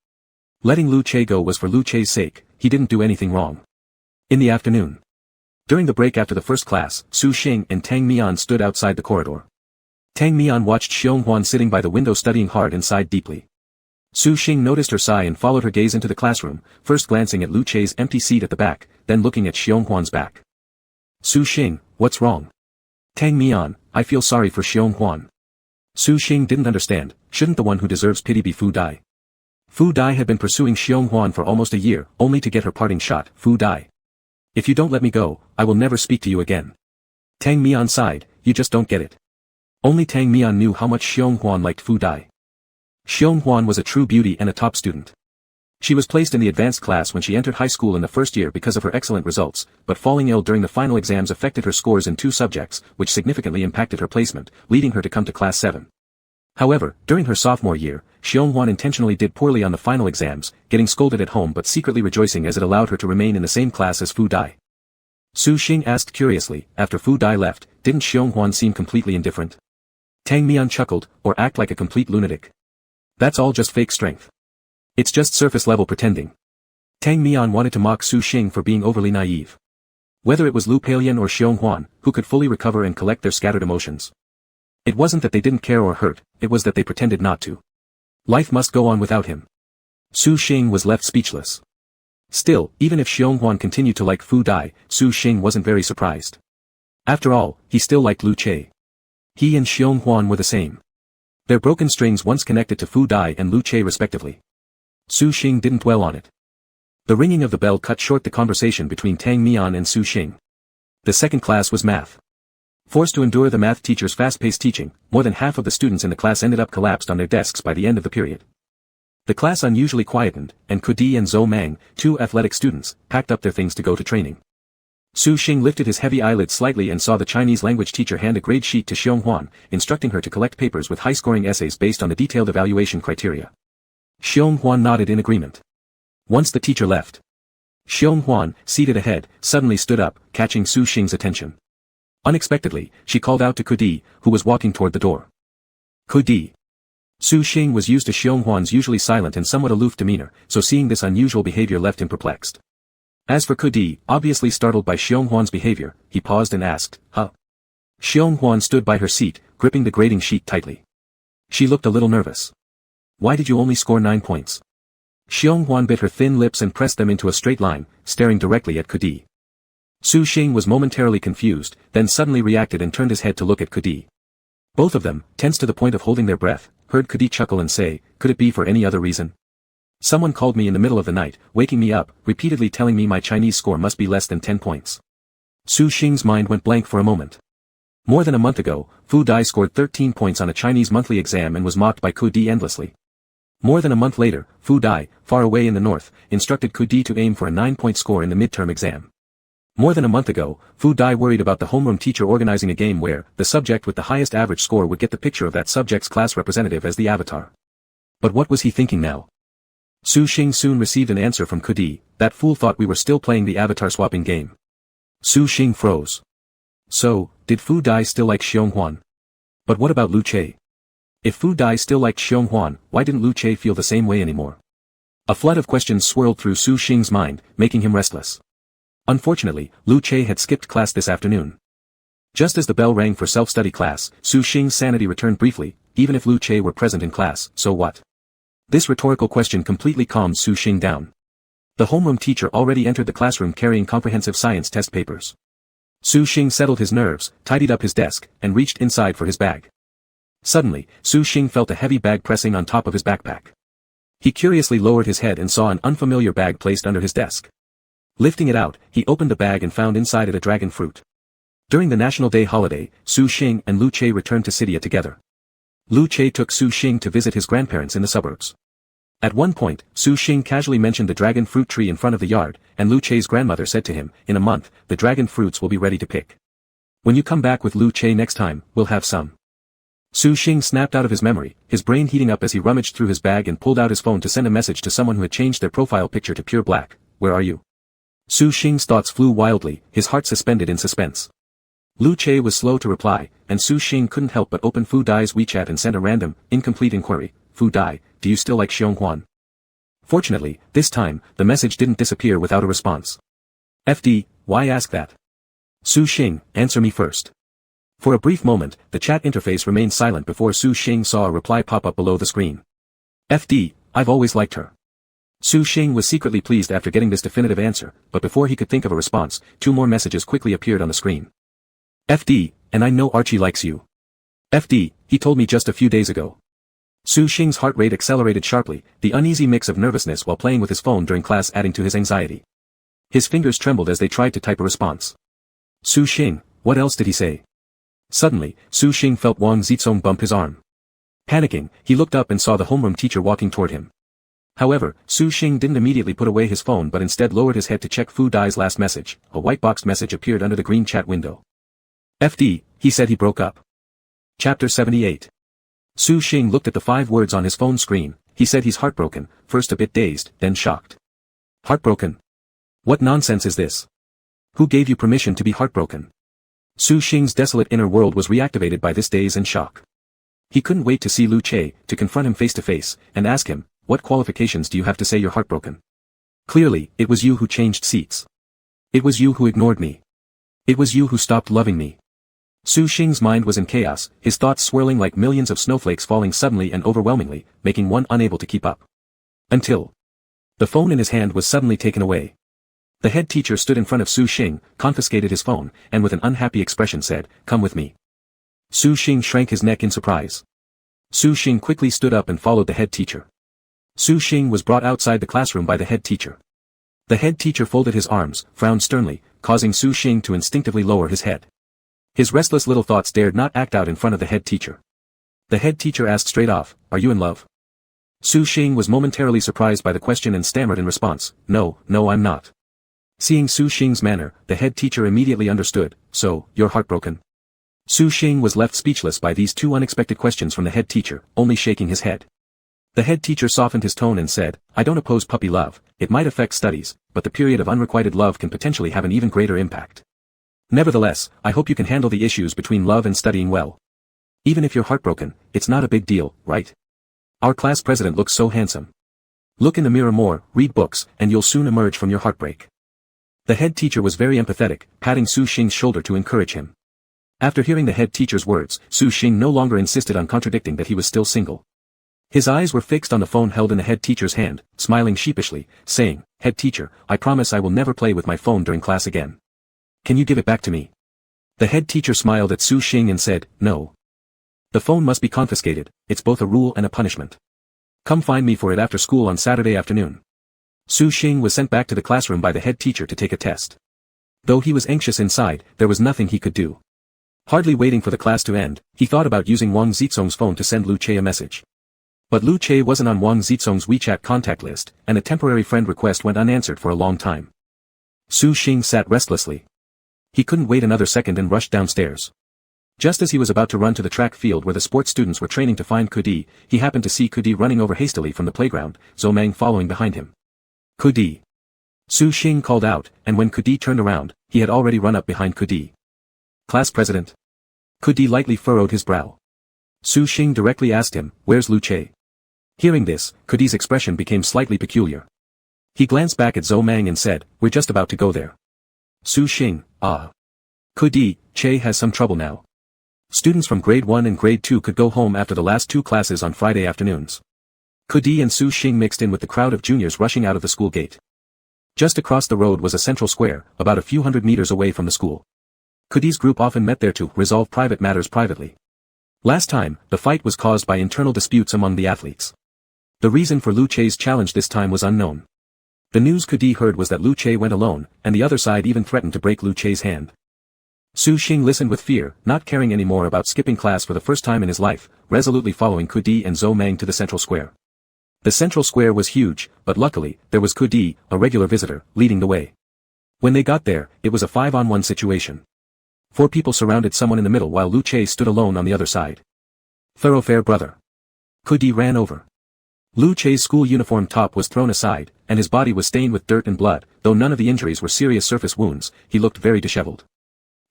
letting Lu Che go was for Lu Che's sake. He didn't do anything wrong. In the afternoon, during the break after the first class, Su Xing and Tang Mian stood outside the corridor. Tang Mian watched Xionghuan sitting by the window studying hard and sighed deeply. Su Xing noticed her sigh and followed her gaze into the classroom, first glancing at Lu Che's empty seat at the back, then looking at Xionghuan's back. Su Xing, what's wrong? Tang Mian, I feel sorry for Xionghuan. Su Xing didn't understand, shouldn't the one who deserves pity be Fu Dai? Fu Dai had been pursuing Xionghuan for almost a year, only to get her parting shot. Fu Dai. If you don't let me go, I will never speak to you again. Tang Mian sighed, you just don't get it. Only Tang Mian knew how much Xionghuan liked Fu Dai. Xionghuan was a true beauty and a top student. She was placed in the advanced class when she entered high school in the first year because of her excellent results, but falling ill during the final exams affected her scores in 2 subjects, which significantly impacted her placement, leading her to come to class 7. However, during her sophomore year, Xionghuan intentionally did poorly on the final exams, getting scolded at home but secretly rejoicing as it allowed her to remain in the same class as Fu Dai. Su Xing asked curiously, after Fu Dai left, didn't Xionghuan seem completely indifferent? Tang Mian chuckled, or act like a complete lunatic. That's all just fake strength. It's just surface-level pretending. Tang Mian wanted to mock Su Xing for being overly naive. Whether it was Lu Peilian or Xionghuan, who could fully recover and collect their scattered emotions. It wasn't that they didn't care or hurt, it was that they pretended not to. Life must go on without him. Su Xing was left speechless. Still, even if Xionghuan continued to like Fu Dai, Su Xing wasn't very surprised. After all, he still liked Lu Che. He and Xionghuan were the same. Their broken strings once connected to Fu Dai and Lu Che respectively. Su Xing didn't dwell on it. The ringing of the bell cut short the conversation between Tang Mian and Su Xing. The second class was math. Forced to endure the math teacher's fast-paced teaching, more than half of the students in the class ended up collapsed on their desks by the end of the period. The class unusually quietened, and Kudi and Zhou Mang, 2 athletic students, packed up their things to go to training. Su Xing lifted his heavy eyelids slightly and saw the Chinese language teacher hand a grade sheet to Xionghuan, instructing her to collect papers with high-scoring essays based on the detailed evaluation criteria. Xionghuan nodded in agreement. Once the teacher left, Xionghuan, seated ahead, suddenly stood up, catching Su Xing's attention. Unexpectedly, she called out to Kudi, who was walking toward the door. Kudi. Su Xing was used to Xionghuan's usually silent and somewhat aloof demeanor, so seeing this unusual behavior left him perplexed. As for Kudi, obviously startled by Xionghuan's behavior, he paused and asked, huh? Xionghuan stood by her seat, gripping the grading sheet tightly. She looked a little nervous. Why did you only score 9 points? Xionghuan bit her thin lips and pressed them into a straight line, staring directly at Kudi. Su Xing was momentarily confused, then suddenly reacted and turned his head to look at Kudi. Both of them, tense to the point of holding their breath, heard Kudi chuckle and say, could it be for any other reason? Someone called me in the middle of the night, waking me up, repeatedly telling me my Chinese score must be less than 10 points. Su Xing's mind went blank for a moment. More than a month ago, Fu Dai scored 13 points on a Chinese monthly exam and was mocked by Ku Di endlessly. More than a month later, Fu Dai, far away in the north, instructed Ku Di to aim for a 9-point score in the midterm exam. More than a month ago, Fu Dai worried about the homeroom teacher organizing a game where the subject with the highest average score would get the picture of that subject's class representative as the avatar. But what was he thinking now? Su Xing soon received an answer from Ku Di. That fool thought we were still playing the avatar swapping game. Su Xing froze. So, did Fu Dai still like Xiong Huan? But what about Lu Che? If Fu Dai still liked Xiong Huan, why didn't Lu Che feel the same way anymore? A flood of questions swirled through Su Xing's mind, making him restless. Unfortunately, Lu Che had skipped class this afternoon. Just as the bell rang for self-study class, Su Xing's sanity returned briefly. Even if Lu Che were present in class, so what? This rhetorical question completely calmed Su Xing down. The homeroom teacher already entered the classroom carrying comprehensive science test papers. Su Xing settled his nerves, tidied up his desk, and reached inside for his bag. Suddenly, Su Xing felt a heavy bag pressing on top of his backpack. He curiously lowered his head and saw an unfamiliar bag placed under his desk. Lifting it out, he opened the bag and found inside it a dragon fruit. During the National Day holiday, Su Xing and Lu Che returned to Sidia together. Lu Che took Su Xing to visit his grandparents in the suburbs. At one point, Su Xing casually mentioned the dragon fruit tree in front of the yard, and Lu Che's grandmother said to him, "In a month, the dragon fruits will be ready to pick. When you come back with Lu Che next time, we'll have some." Su Xing snapped out of his memory, his brain heating up as he rummaged through his bag and pulled out his phone to send a message to someone who had changed their profile picture to pure black. "Where are you?" Su Xing's thoughts flew wildly, his heart suspended in suspense. Lu Che was slow to reply, and Su Xing couldn't help but open Fu Dai's WeChat and send a random, incomplete inquiry. "Fu Dai, do you still like Xiong Huan?" Fortunately, this time, the message didn't disappear without a response. "FD, why ask that?" "Su Xing, answer me first." For a brief moment, the chat interface remained silent before Su Xing saw a reply pop up below the screen. "FD, I've always liked her." Su Xing was secretly pleased after getting this definitive answer, but before he could think of a response, 2 more messages quickly appeared on the screen. "FD, and I know Archie likes you." "FD, he told me just a few days ago." Su Xing's heart rate accelerated sharply, the uneasy mix of nervousness while playing with his phone during class adding to his anxiety. His fingers trembled as they tried to type a response. "Su Xing, what else did he say?" Suddenly, Su Xing felt Wang Zizong bump his arm. Panicking, he looked up and saw the homeroom teacher walking toward him. However, Su Xing didn't immediately put away his phone but instead lowered his head to check Fu Dai's last message. A white boxed message appeared under the green chat window. "FD, he said he broke up." Chapter 78. Su Xing looked at the 5 words on his phone screen. He said he's heartbroken, first a bit dazed, then shocked. "Heartbroken? What nonsense is this? Who gave you permission to be heartbroken?" Su Xing's desolate inner world was reactivated by this daze and shock. He couldn't wait to see Lu Che, to confront him face to face, and ask him, "What qualifications do you have to say you're heartbroken? Clearly, it was you who changed seats. It was you who ignored me. It was you who stopped loving me." Su Xing's mind was in chaos, his thoughts swirling like millions of snowflakes falling suddenly and overwhelmingly, making one unable to keep up. Until the phone in his hand was suddenly taken away. The head teacher stood in front of Su Xing, confiscated his phone, and with an unhappy expression said, "Come with me." Su Xing shrank his neck in surprise. Su Xing quickly stood up and followed the head teacher. Su Xing was brought outside the classroom by the head teacher. The head teacher folded his arms, frowned sternly, causing Su Xing to instinctively lower his head. His restless little thoughts dared not act out in front of the head teacher. The head teacher asked straight off, "Are you in love?" Su Xing was momentarily surprised by the question and stammered in response, "No, I'm not." Seeing Su Xing's manner, the head teacher immediately understood. "So, you're heartbroken?" Su Xing was left speechless by these 2 unexpected questions from the head teacher, only shaking his head. The head teacher softened his tone and said, "I don't oppose puppy love, it might affect studies, but the period of unrequited love can potentially have an even greater impact. Nevertheless, I hope you can handle the issues between love and studying well. Even if you're heartbroken, it's not a big deal, right? Our class president looks so handsome. Look in the mirror more, read books, and you'll soon emerge from your heartbreak." The head teacher was very empathetic, patting Su Xing's shoulder to encourage him. After hearing the head teacher's words, Su Xing no longer insisted on contradicting that he was still single. His eyes were fixed on the phone held in the head teacher's hand, smiling sheepishly, saying, "Head teacher, I promise I will never play with my phone during class again. Can you give it back to me?" The head teacher smiled at Su Xing and said, "No. The phone must be confiscated, it's both a rule and a punishment. Come find me for it after school on Saturday afternoon." Su Xing was sent back to the classroom by the head teacher to take a test. Though he was anxious inside, there was nothing he could do. Hardly waiting for the class to end, he thought about using Wang Zizong's phone to send Lu Che a message. But Lu Che wasn't on Wang Zizong's WeChat contact list, and a temporary friend request went unanswered for a long time. Su Xing sat restlessly. He couldn't wait another second and rushed downstairs. Just as he was about to run to the track field where the sports students were training to find Kudi, he happened to see Kudi running over hastily from the playground, Zhou Mang following behind him. Kudi! Su Xing called out, and when Kudi turned around, he had already run up behind Kudi. Class president. Kudi lightly furrowed his brow. Su Xing directly asked him, "Where's Lu Che?" Hearing this, Kudi's expression became slightly peculiar. He glanced back at Zhou Mang and said, "We're just about to go there." Su Xing, ah. Kudi, Che has some trouble now. Students from grade 1 and grade 2 could go home after the last 2 classes on Friday afternoons. Kudi and Su Xing mixed in with the crowd of juniors rushing out of the school gate. Just across the road was a central square, about a few hundred meters away from the school. Kudi's group often met there to resolve private matters privately. Last time, the fight was caused by internal disputes among the athletes. The reason for Lu Che's challenge this time was unknown. The news Kudi heard was that Lu Che went alone, and the other side even threatened to break Lu Che's hand. Su Xing listened with fear, not caring anymore about skipping class for the first time in his life, resolutely following Kudi and Zhou Mang to the central square. The central square was huge, but luckily, there was Kudi, a regular visitor, leading the way. When they got there, it was a 5-on-1 situation. 4 people surrounded someone in the middle while Lu Che stood alone on the other side. Thoroughfare brother. Kudi ran over. Lu Che's school uniform top was thrown aside, and his body was stained with dirt and blood, though none of the injuries were serious surface wounds, he looked very disheveled.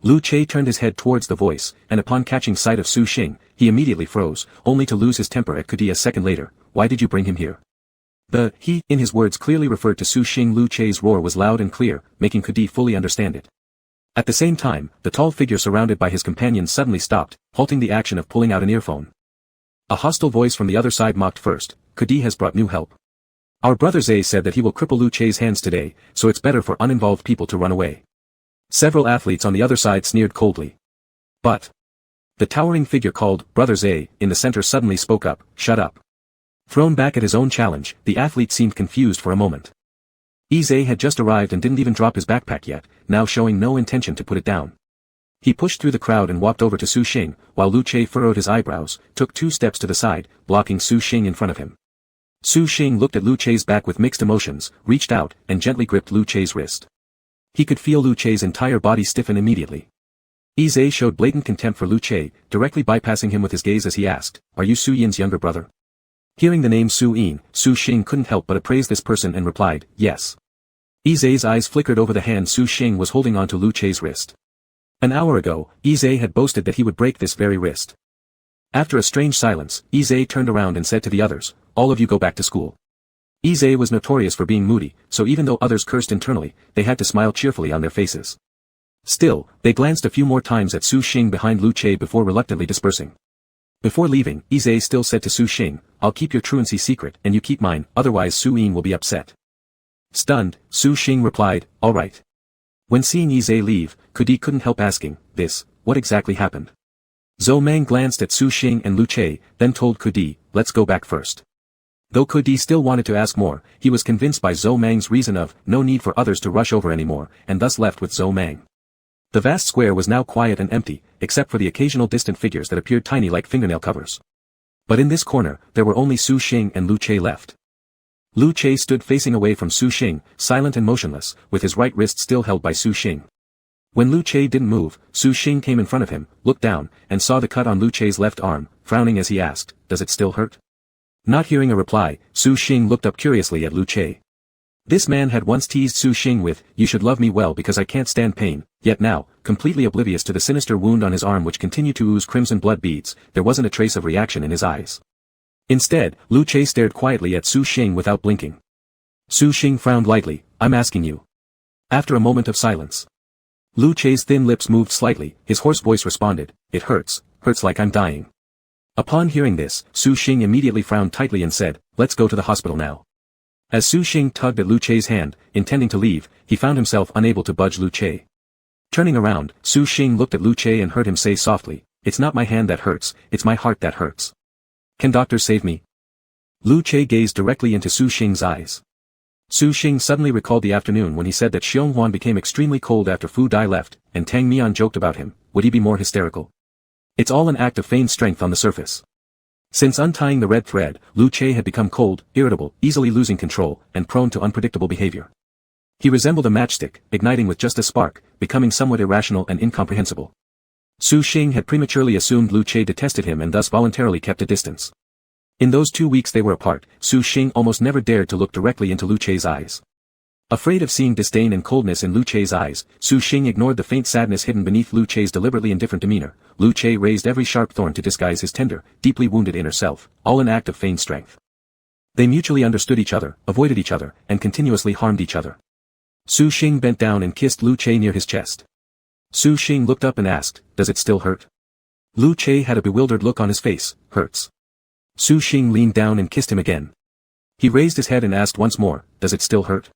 Lu Che turned his head towards the voice, and upon catching sight of Su Xing, he immediately froze, only to lose his temper at Kudi a second later. "Why did you bring him here?" He, in his words clearly referred to Su Xing. Lu Che's roar was loud and clear, making Kudi fully understand it. At the same time, the tall figure surrounded by his companions suddenly stopped, halting the action of pulling out an earphone. A hostile voice from the other side mocked first, "Kudi has brought new help. Our brother Zay said that he will cripple Lu Che's hands today, so it's better for uninvolved people to run away." Several athletes on the other side sneered coldly. But the towering figure called Brother Zay in the center suddenly spoke up, "Shut up." Thrown back at his own challenge, the athlete seemed confused for a moment. Zay had just arrived and didn't even drop his backpack yet, now showing no intention to put it down. He pushed through the crowd and walked over to Su Xing, while Lu Che furrowed his eyebrows, took 2 steps to the side, blocking Su Xing in front of him. Su Xing looked at Lu Che's back with mixed emotions, reached out, and gently gripped Lu Che's wrist. He could feel Lu Che's entire body stiffen immediately. Zay showed blatant contempt for Lu Che, directly bypassing him with his gaze as he asked, "Are you Su Yin's younger brother?" Hearing the name Su Yin, Su Xing couldn't help but appraise this person and replied, "Yes." Zay's eyes flickered over the hand Su Xing was holding onto Lu Che's wrist. An hour ago, Zay had boasted that he would break this very wrist. After a strange silence, Zay turned around and said to the others, "All of you go back to school." Zay was notorious for being moody, so even though others cursed internally, they had to smile cheerfully on their faces. Still, they glanced a few more times at Su Xing behind Lu Che before reluctantly dispersing. Before leaving, Zay still said to Su Xing, "I'll keep your truancy secret and you keep mine, otherwise Su Yin will be upset." Stunned, Su Xing replied, "All right." When seeing Zay leave, Kudi couldn't help asking, what exactly happened?" Zhou Mang glanced at Su Xing and Lu Che, then told Kudi, "Let's go back first." Though Kudi still wanted to ask more, he was convinced by Zhou Mang's reason of no need for others to rush over anymore, and thus left with Zhou Mang. The vast square was now quiet and empty, except for the occasional distant figures that appeared tiny like fingernail covers. But in this corner, there were only Su Xing and Lu Che left. Lu Che stood facing away from Su Xing, silent and motionless, with his right wrist still held by Su Xing. When Lu Che didn't move, Su Xing came in front of him, looked down, and saw the cut on Lu Che's left arm, frowning as he asked, "Does it still hurt?" Not hearing a reply, Su Xing looked up curiously at Lu Che. This man had once teased Su Xing with, "You should love me well because I can't stand pain," yet now, completely oblivious to the sinister wound on his arm which continued to ooze crimson blood beads, there wasn't a trace of reaction in his eyes. Instead, Lu Che stared quietly at Su Xing without blinking. Su Xing frowned lightly, "I'm asking you." After a moment of silence, Lu Che's thin lips moved slightly, his hoarse voice responded, "It hurts like I'm dying." Upon hearing this, Su Xing immediately frowned tightly and said, "Let's go to the hospital now." As Su Xing tugged at Lu Che's hand, intending to leave, he found himself unable to budge Lu Che. Turning around, Su Xing looked at Lu Che and heard him say softly, "It's not my hand that hurts, it's my heart that hurts. Can doctors save me?" Lu Che gazed directly into Su Xing's eyes. Su Xing suddenly recalled the afternoon when he said that Xiong Huan became extremely cold after Fu Dai left, and Tang Mian joked about him. Would he be more hysterical? It's all an act of feigned strength on the surface. Since untying the red thread, Lu Che had become cold, irritable, easily losing control, and prone to unpredictable behavior. He resembled a matchstick, igniting with just a spark, becoming somewhat irrational and incomprehensible. Su Xing had prematurely assumed Lu Che detested him and thus voluntarily kept a distance. In those 2 weeks they were apart, Su Xing almost never dared to look directly into Lu Che's eyes. Afraid of seeing disdain and coldness in Lu Che's eyes, Su Xing ignored the faint sadness hidden beneath Lu Che's deliberately indifferent demeanor. Lu Che raised every sharp thorn to disguise his tender, deeply wounded inner self, all an act of feigned strength. They mutually understood each other, avoided each other, and continuously harmed each other. Su Xing bent down and kissed Lu Che near his chest. Su Xing looked up and asked, "Does it still hurt?" Lu Che had a bewildered look on his face. "Hurts." Su Xing leaned down and kissed him again. He raised his head and asked once more, "Does it still hurt?"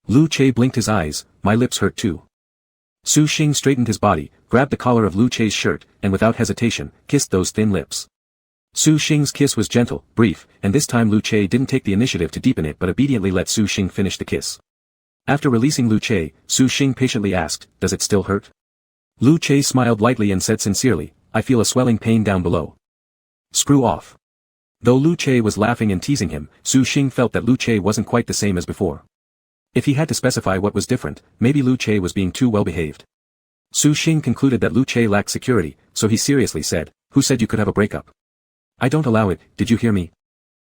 Lu Che blinked his eyes. "My lips hurt too." Su Xing straightened his body, grabbed the collar of Lu Che's shirt, and without hesitation, kissed those thin lips. Su Xing's kiss was gentle, brief, and this time Lu Che didn't take the initiative to deepen it but obediently let Su Xing finish the kiss. After releasing Lu Che, Su Xing patiently asked, "Does it still hurt?" Lu Che smiled lightly and said sincerely, "I feel a swelling pain down below." "Screw off." Though Lu Che was laughing and teasing him, Su Xing felt that Lu Che wasn't quite the same as before. If he had to specify what was different, maybe Lu Che was being too well behaved. Su Xing concluded that Lu Che lacked security, so he seriously said, "Who said you could have a breakup? I don't allow it, did you hear me?"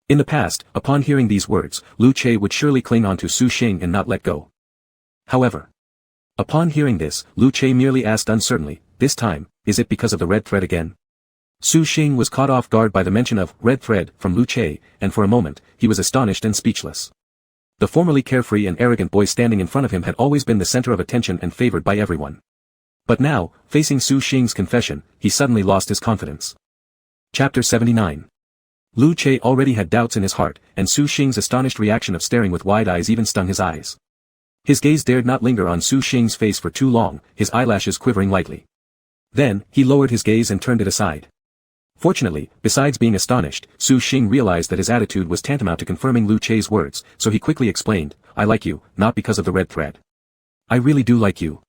In the past, upon hearing these words, Lu Che would surely cling on to Su Xing and not let go. However, upon hearing this, Lu Che merely asked uncertainly, this time, "Is it because of the red thread again?" Su Xing was caught off guard by the mention of red thread from Lu Che, and for a moment, he was astonished and speechless. The formerly carefree and arrogant boy standing in front of him had always been the center of attention and favored by everyone. But now, facing Su Xing's confession, he suddenly lost his confidence. Chapter 79. Lu Che already had doubts in his heart, and Su Xing's astonished reaction of staring with wide eyes even stung his eyes. His gaze dared not linger on Su Xing's face for too long, his eyelashes quivering lightly. Then, he lowered his gaze and turned it aside. Fortunately, besides being astonished, Su Xing realized that his attitude was tantamount to confirming Lu Che's words, so he quickly explained, "I like you, not because of the red thread. I really do like you."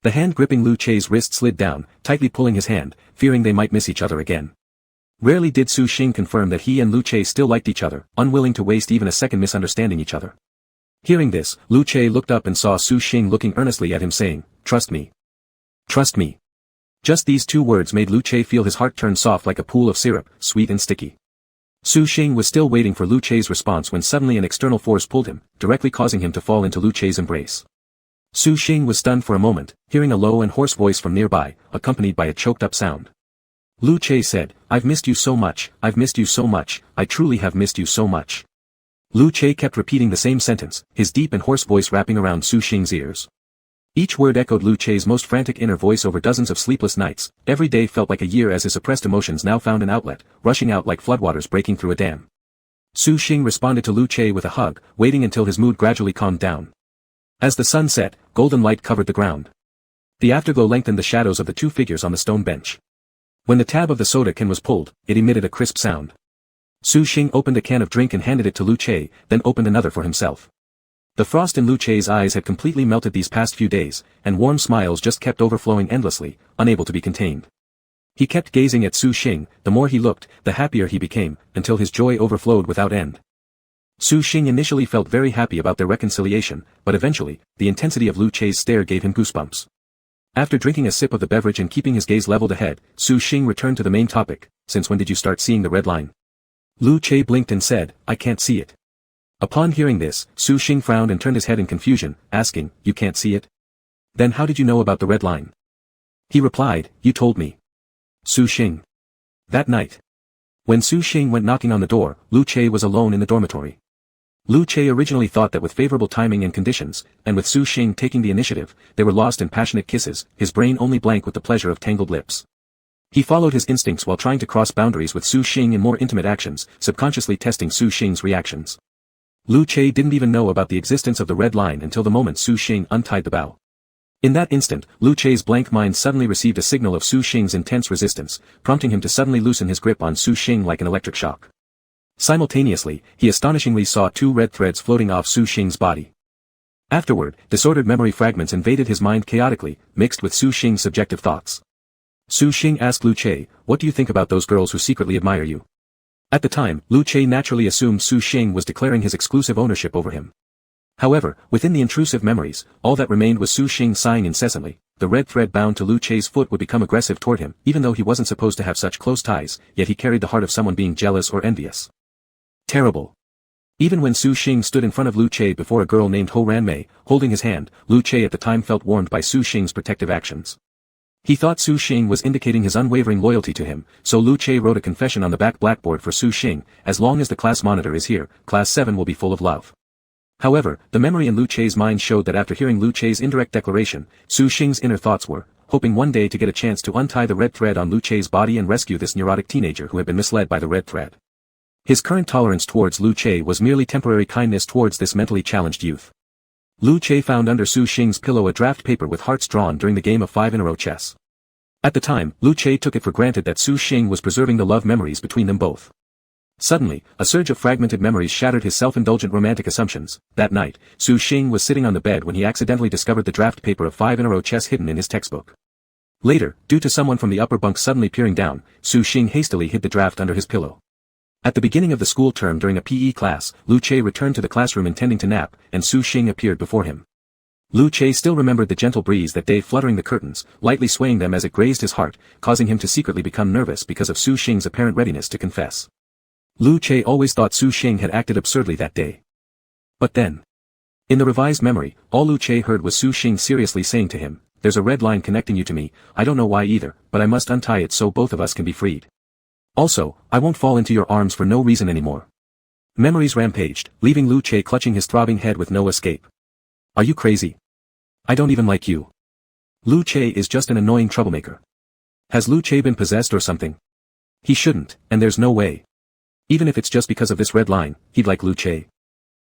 The hand gripping Lu Che's wrist slid down, tightly pulling his hand, fearing they might miss each other again. Rarely did Su Xing confirm that he and Lu Che still liked each other, unwilling to waste even a second misunderstanding each other. Hearing this, Lu Che looked up and saw Su Xing looking earnestly at him saying, "Trust me. Trust me." Just these 2 words made Lu Che feel his heart turn soft like a pool of syrup, sweet and sticky. Su Xing was still waiting for Lu Che's response when suddenly an external force pulled him, directly causing him to fall into Lu Che's embrace. Su Xing was stunned for a moment, hearing a low and hoarse voice from nearby, accompanied by a choked-up sound. Lu Che said, "I've missed you so much, I've missed you so much, I truly have missed you so much." Lu Che kept repeating the same sentence, his deep and hoarse voice wrapping around Su Xing's ears. Each word echoed Lu Che's most frantic inner voice over dozens of sleepless nights. Every day felt like a year as his suppressed emotions now found an outlet, rushing out like floodwaters breaking through a dam. Su Xing responded to Lu Che with a hug, waiting until his mood gradually calmed down. As the sun set, golden light covered the ground. The afterglow lengthened the shadows of the 2 figures on the stone bench. When the tab of the soda can was pulled, it emitted a crisp sound. Su Xing opened a can of drink and handed it to Lu Che, then opened another for himself. The frost in Lu Che's eyes had completely melted these past few days, and warm smiles just kept overflowing endlessly, unable to be contained. He kept gazing at Su Xing, the more he looked, the happier he became, until his joy overflowed without end. Su Xing initially felt very happy about their reconciliation, but eventually, the intensity of Lu Che's stare gave him goosebumps. After drinking a sip of the beverage and keeping his gaze leveled ahead, Su Xing returned to the main topic, "Since when did you start seeing the red line?" Lu Che blinked and said, "I can't see it." Upon hearing this, Su Xing frowned and turned his head in confusion, asking, "You can't see it? Then how did you know about the red line?" He replied, "You told me." Su Xing. That night, when Su Xing went knocking on the door, Lu Che was alone in the dormitory. Lu Che originally thought that with favorable timing and conditions, and with Su Xing taking the initiative, they were lost in passionate kisses, his brain only blank with the pleasure of tangled lips. He followed his instincts while trying to cross boundaries with Su Xing in more intimate actions, subconsciously testing Su Xing's reactions. Lu Che didn't even know about the existence of the red line until the moment Su Xing untied the bow. In that instant, Lu Che's blank mind suddenly received a signal of Su Xing's intense resistance, prompting him to suddenly loosen his grip on Su Xing like an electric shock. Simultaneously, he astonishingly saw 2 red threads floating off Su Xing's body. Afterward, disordered memory fragments invaded his mind chaotically, mixed with Su Xing's subjective thoughts. Su Xing asked Lu Che, "What do you think about those girls who secretly admire you?" At the time, Lu Che naturally assumed Su Xing was declaring his exclusive ownership over him. However, within the intrusive memories, all that remained was Su Xing sighing incessantly. The red thread bound to Lu Che's foot would become aggressive toward him, even though he wasn't supposed to have such close ties, yet he carried the heart of someone being jealous or envious. Terrible. Even when Su Xing stood in front of Lu Che before a girl named Ho Ran Mei, holding his hand, Lu Che at the time felt warned by Su Xing's protective actions. He thought Su Xing was indicating his unwavering loyalty to him, so Lu Che wrote a confession on the back blackboard for Su Xing, "As long as the class monitor is here, class 7 will be full of love." However, the memory in Lu Che's mind showed that after hearing Lu Che's indirect declaration, Su Xing's inner thoughts were, hoping one day to get a chance to untie the red thread on Lu Che's body and rescue this neurotic teenager who had been misled by the red thread. His current tolerance towards Lu Che was merely temporary kindness towards this mentally challenged youth. Lu Che found under Su Xing's pillow a draft paper with hearts drawn during the game of 5-in-a-row chess. At the time, Lu Che took it for granted that Su Xing was preserving the love memories between them both. Suddenly, a surge of fragmented memories shattered his self-indulgent romantic assumptions. That night, Su Xing was sitting on the bed when he accidentally discovered the draft paper of 5-in-a-row chess hidden in his textbook. Later, due to someone from the upper bunk suddenly peering down, Su Xing hastily hid the draft under his pillow. At the beginning of the school term during a PE class, Lu Che returned to the classroom intending to nap, and Su Xing appeared before him. Lu Che still remembered the gentle breeze that day fluttering the curtains, lightly swaying them as it grazed his heart, causing him to secretly become nervous because of Su Xing's apparent readiness to confess. Lu Che always thought Su Xing had acted absurdly that day. But then, in the revised memory, all Lu Che heard was Su Xing seriously saying to him, "There's a red line connecting you to me, I don't know why either, but I must untie it so both of us can be freed. Also, I won't fall into your arms for no reason anymore." Memories rampaged, leaving Lu Che clutching his throbbing head with no escape. "Are you crazy? I don't even like you. Lu Che is just an annoying troublemaker. Has Lu Che been possessed or something? He shouldn't, and there's no way. Even if it's just because of this red line, he'd like Lu Che.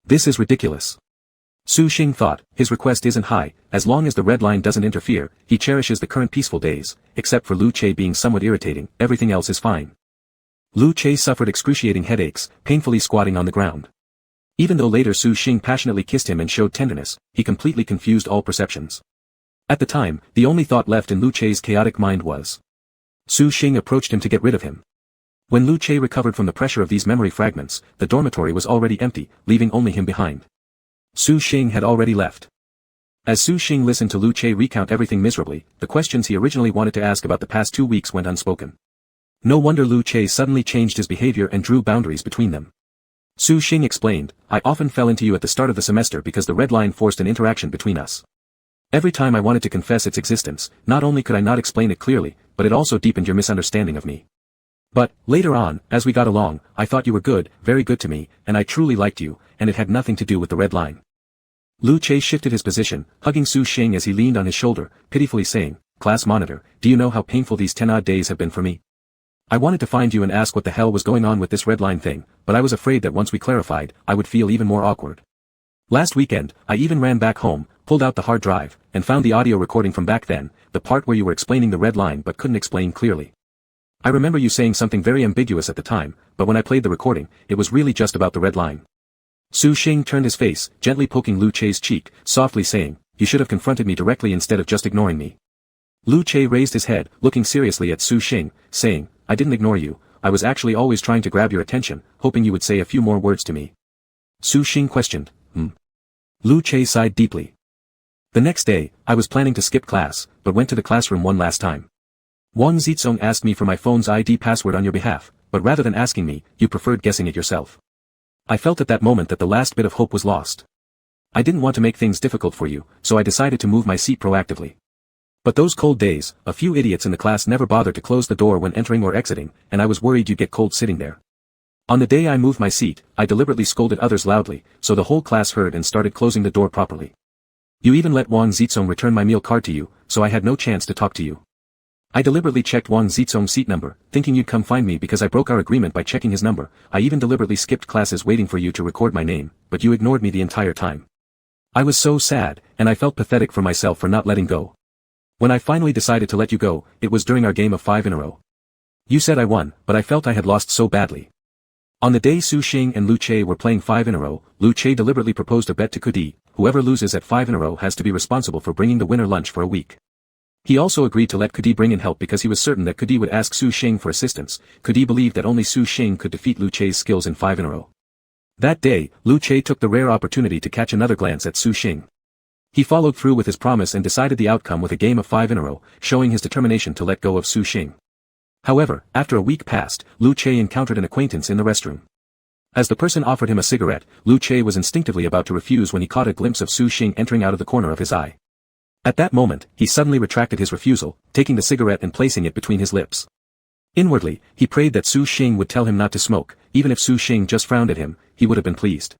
This is ridiculous." Su Xing thought, his request isn't high, as long as the red line doesn't interfere, he cherishes the current peaceful days, except for Lu Che being somewhat irritating, everything else is fine. Lu Che suffered excruciating headaches, painfully squatting on the ground. Even though later Su Xing passionately kissed him and showed tenderness, he completely confused all perceptions. At the time, the only thought left in Lu Che's chaotic mind was. Su Xing approached him to get rid of him. When Lu Che recovered from the pressure of these memory fragments, the dormitory was already empty, leaving only him behind. Su Xing had already left. As Su Xing listened to Lu Che recount everything miserably, the questions he originally wanted to ask about the past 2 weeks went unspoken. No wonder Lu Che suddenly changed his behavior and drew boundaries between them. Su Xing explained, "I often fell into you at the start of the semester because the red line forced an interaction between us. Every time I wanted to confess its existence, not only could I not explain it clearly, but it also deepened your misunderstanding of me. But, later on, as we got along, I thought you were good, very good to me, and I truly liked you, and it had nothing to do with the red line." Lu Che shifted his position, hugging Su Xing as he leaned on his shoulder, pitifully saying, "Class monitor, do you know how painful these 10-odd days have been for me? I wanted to find you and ask what the hell was going on with this red line thing, but I was afraid that once we clarified, I would feel even more awkward. Last weekend, I even ran back home, pulled out the hard drive, and found the audio recording from back then, the part where you were explaining the red line but couldn't explain clearly. I remember you saying something very ambiguous at the time, but when I played the recording, it was really just about the red line." Su Xing turned his face, gently poking Lu Che's cheek, softly saying, "You should have confronted me directly instead of just ignoring me." Lu Che raised his head, looking seriously at Su Xing, saying, "I didn't ignore you, I was actually always trying to grab your attention, hoping you would say a few more words to me." Su Xing questioned, Lu Che sighed deeply. "The next day, I was planning to skip class, but went to the classroom one last time. Wang Zizong asked me for my phone's ID password on your behalf, but rather than asking me, you preferred guessing it yourself. I felt at that moment that the last bit of hope was lost. I didn't want to make things difficult for you, so I decided to move my seat proactively. But those cold days, a few idiots in the class never bothered to close the door when entering or exiting, and I was worried you'd get cold sitting there. On the day I moved my seat, I deliberately scolded others loudly, so the whole class heard and started closing the door properly. You even let Wang Zizong return my meal card to you, so I had no chance to talk to you. I deliberately checked Wang Zizong's seat number, thinking you'd come find me because I broke our agreement by checking his number. I even deliberately skipped classes waiting for you to record my name, but you ignored me the entire time. I was so sad, and I felt pathetic for myself for not letting go. When I finally decided to let you go, it was during our game of 5 in a row. You said I won, but I felt I had lost so badly. On the day Su Xing and Lu Che were playing 5 in a row, Lu Che deliberately proposed a bet to Kudi: whoever loses at 5 in a row has to be responsible for bringing the winner lunch for a week. He also agreed to let Kudi bring in help because he was certain that Kudi would ask Su Xing for assistance. Kudi believed that only Su Xing could defeat Lu Che's skills in 5 in a row. That day, Lu Che took the rare opportunity to catch another glance at Su Xing. He followed through with his promise and decided the outcome with a game of 5 in a row, showing his determination to let go of Su Xing. However, after a week passed, Lu Che encountered an acquaintance in the restroom. As the person offered him a cigarette, Lu Che was instinctively about to refuse when he caught a glimpse of Su Xing entering out of the corner of his eye. At that moment, he suddenly retracted his refusal, taking the cigarette and placing it between his lips. Inwardly, he prayed that Su Xing would tell him not to smoke. Even if Su Xing just frowned at him, he would have been pleased.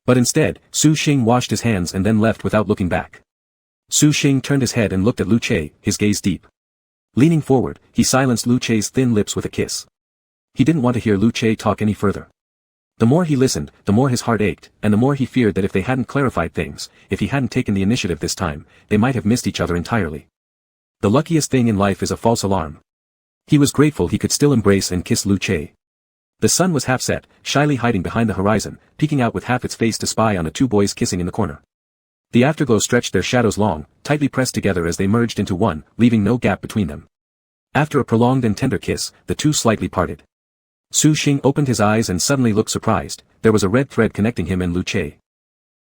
But instead, Su Xing washed his hands and then left without looking back. Su Xing turned his head and looked at Lu Che, his gaze deep. Leaning forward, he silenced Lu Che's thin lips with a kiss. He didn't want to hear Lu Che talk any further. The more he listened, the more his heart ached, and the more he feared that if they hadn't clarified things, if he hadn't taken the initiative this time, they might have missed each other entirely. The luckiest thing in life is a false alarm. He was grateful he could still embrace and kiss Lu Che. The sun was half set, shyly hiding behind the horizon, peeking out with half its face to spy on the two boys kissing in the corner. The afterglow stretched their shadows long, tightly pressed together as they merged into one, leaving no gap between them. After a prolonged and tender kiss, the two slightly parted. Su Xing opened his eyes and suddenly looked surprised. There was a red thread connecting him and Lu Che.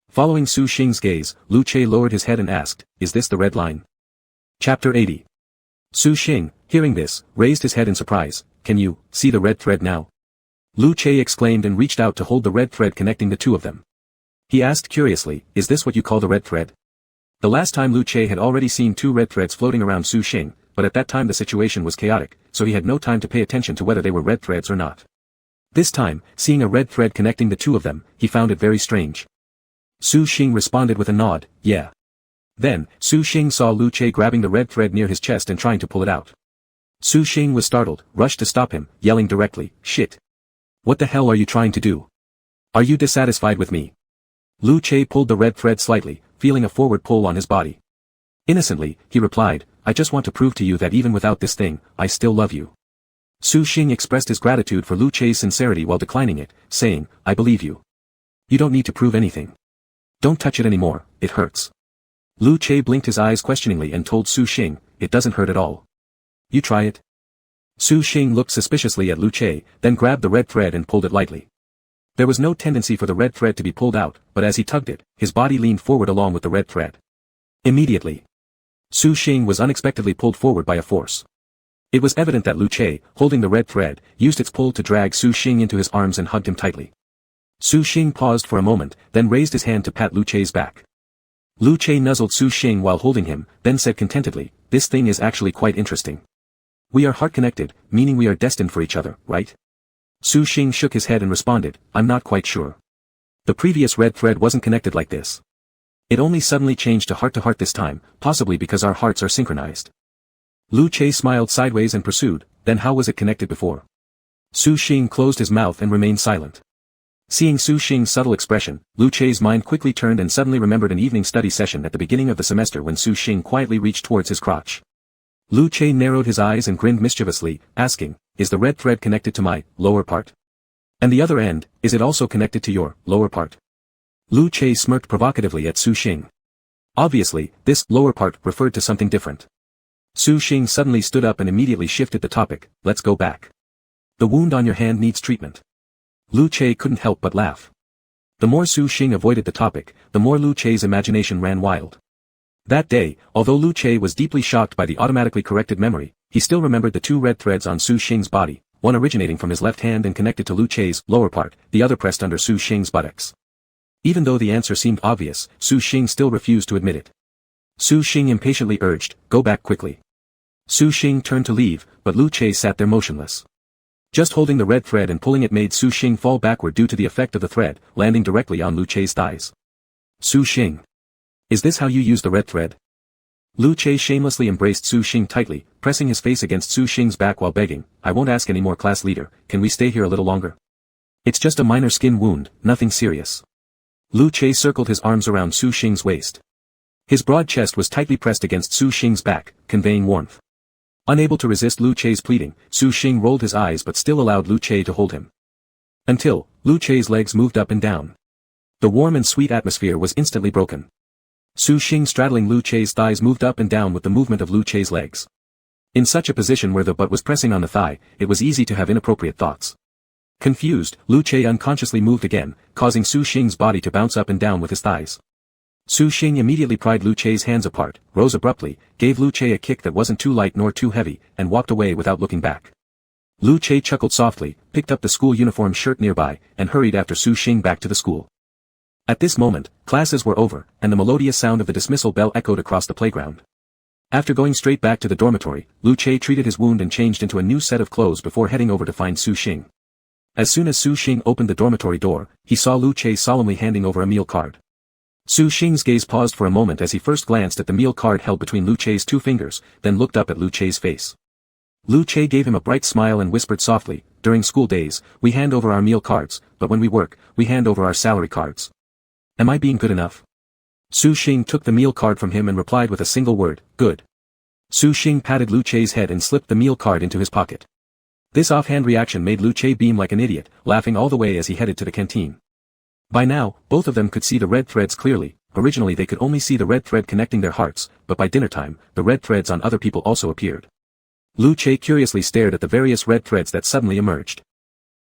Following Su Xing's gaze, Lu Che lowered his head and asked, "Is this the red line?" Chapter 80. Su Xing, hearing this, raised his head in surprise. "Can you see the red thread now?" Lu Che exclaimed and reached out to hold the red thread connecting the two of them. He asked curiously, "Is this what you call the red thread?" The last time Lu Che had already seen two red threads floating around Su Xing, but at that time the situation was chaotic, so he had no time to pay attention to whether they were red threads or not. This time, seeing a red thread connecting the two of them, he found it very strange. Su Xing responded with a nod, "Yeah." Then, Su Xing saw Lu Che grabbing the red thread near his chest and trying to pull it out. Su Xing was startled, rushed to stop him, yelling directly, "Shit! What the hell are you trying to do? Are you dissatisfied with me?" Lu Che pulled the red thread slightly, feeling a forward pull on his body. Innocently, he replied, "I just want to prove to you that even without this thing, I still love you." Su Xing expressed his gratitude for Lu Che's sincerity while declining it, saying, "I believe you. You don't need to prove anything. Don't touch it anymore, it hurts." Lu Che blinked his eyes questioningly and told Su Xing, "It doesn't hurt at all. You try it." Su Xing looked suspiciously at Lu Che, then grabbed the red thread and pulled it lightly. There was no tendency for the red thread to be pulled out, but as he tugged it, his body leaned forward along with the red thread. Immediately, Su Xing was unexpectedly pulled forward by a force. It was evident that Lu Che, holding the red thread, used its pull to drag Su Xing into his arms and hugged him tightly. Su Xing paused for a moment, then raised his hand to pat Lu Che's back. Lu Che nuzzled Su Xing while holding him, then said contentedly, "This thing is actually quite interesting. We are heart-connected, meaning we are destined for each other, right?" Su Xing shook his head and responded, "I'm not quite sure. The previous red thread wasn't connected like this. It only suddenly changed to heart this time, possibly because our hearts are synchronized." Lu Che smiled sideways and pursued, "Then how was it connected before?" Su Xing closed his mouth and remained silent. Seeing Su Xing's subtle expression, Lu Che's mind quickly turned and suddenly remembered an evening study session at the beginning of the semester when Su Xing quietly reached towards his crotch. Lu Che narrowed his eyes and grinned mischievously, asking, "Is the red thread connected to my lower part? And the other end, is it also connected to your lower part?" Lu Che smirked provocatively at Su Xing. Obviously, this lower part referred to something different. Su Xing suddenly stood up and immediately shifted the topic, "Let's go back. The wound on your hand needs treatment." Lu Che couldn't help but laugh. The more Su Xing avoided the topic, the more Lu Che's imagination ran wild. That day, although Lu Che was deeply shocked by the automatically corrected memory, he still remembered the two red threads on Su Xing's body, one originating from his left hand and connected to Lu Che's lower part, the other pressed under Su Xing's buttocks. Even though the answer seemed obvious, Su Xing still refused to admit it. Su Xing impatiently urged, "Go back quickly." Su Xing turned to leave, but Lu Che sat there motionless. Just holding the red thread and pulling it made Su Xing fall backward due to the effect of the thread, landing directly on Lu Che's thighs. "Su Xing. Is this how you use the red thread?" Lu Che shamelessly embraced Su Xing tightly, pressing his face against Su Xing's back while begging, "I won't ask any more, class leader, can we stay here a little longer? It's just a minor skin wound, nothing serious." Lu Che circled his arms around Su Xing's waist. His broad chest was tightly pressed against Su Xing's back, conveying warmth. Unable to resist Lu Che's pleading, Su Xing rolled his eyes but still allowed Lu Che to hold him. Until, Lu Che's legs moved up and down. The warm and sweet atmosphere was instantly broken. Su Xing straddling Lu Che's thighs moved up and down with the movement of Lu Che's legs. In such a position where the butt was pressing on the thigh, it was easy to have inappropriate thoughts. Confused, Lu Che unconsciously moved again, causing Su Xing's body to bounce up and down with his thighs. Su Xing immediately pried Lu Che's hands apart, rose abruptly, gave Lu Che a kick that wasn't too light nor too heavy, and walked away without looking back. Lu Che chuckled softly, picked up the school uniform shirt nearby, and hurried after Su Xing back to the school. At this moment, classes were over, and the melodious sound of the dismissal bell echoed across the playground. After going straight back to the dormitory, Lu Che treated his wound and changed into a new set of clothes before heading over to find Su Xing. As soon as Su Xing opened the dormitory door, he saw Lu Che solemnly handing over a meal card. Su Xing's gaze paused for a moment as he first glanced at the meal card held between Lu Che's two fingers, then looked up at Lu Che's face. Lu Che gave him a bright smile and whispered softly, "During school days, we hand over our meal cards, but when we work, we hand over our salary cards. Am I being good enough?" Su Xing took the meal card from him and replied with a single word, "Good." Su Xing patted Lu Che's head and slipped the meal card into his pocket. This offhand reaction made Lu Che beam like an idiot, laughing all the way as he headed to the canteen. By now, both of them could see the red threads clearly. Originally they could only see the red thread connecting their hearts, but by dinner time, the red threads on other people also appeared. Lu Che curiously stared at the various red threads that suddenly emerged.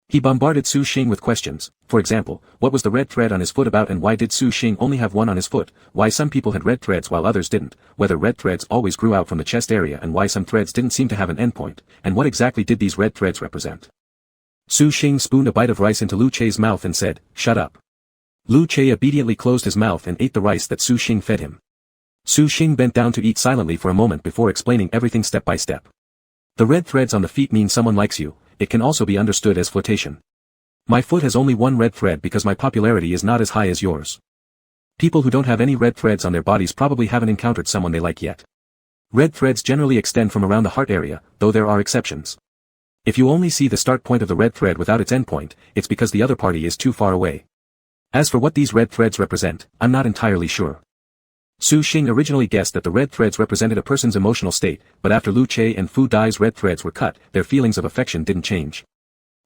He bombarded Su Xing with questions. For example, what was the red thread on his foot about, and why did Su Xing only have one on his foot, why some people had red threads while others didn't, whether red threads always grew out from the chest area and why some threads didn't seem to have an endpoint, and what exactly did these red threads represent. Su Xing spooned a bite of rice into Lu Che's mouth and said, "Shut up." Lu Che obediently closed his mouth and ate the rice that Su Xing fed him. Su Xing bent down to eat silently for a moment before explaining everything step by step. The red threads on the feet mean someone likes you. It can also be understood as flirtation. My foot has only one red thread because my popularity is not as high as yours. People who don't have any red threads on their bodies probably haven't encountered someone they like yet. Red threads generally extend from around the heart area, though there are exceptions. If you only see the start point of the red thread without its end point, it's because the other party is too far away. As for what these red threads represent, I'm not entirely sure. Su Xing originally guessed that the red threads represented a person's emotional state, but after Lu Che and Fu Dai's red threads were cut, their feelings of affection didn't change.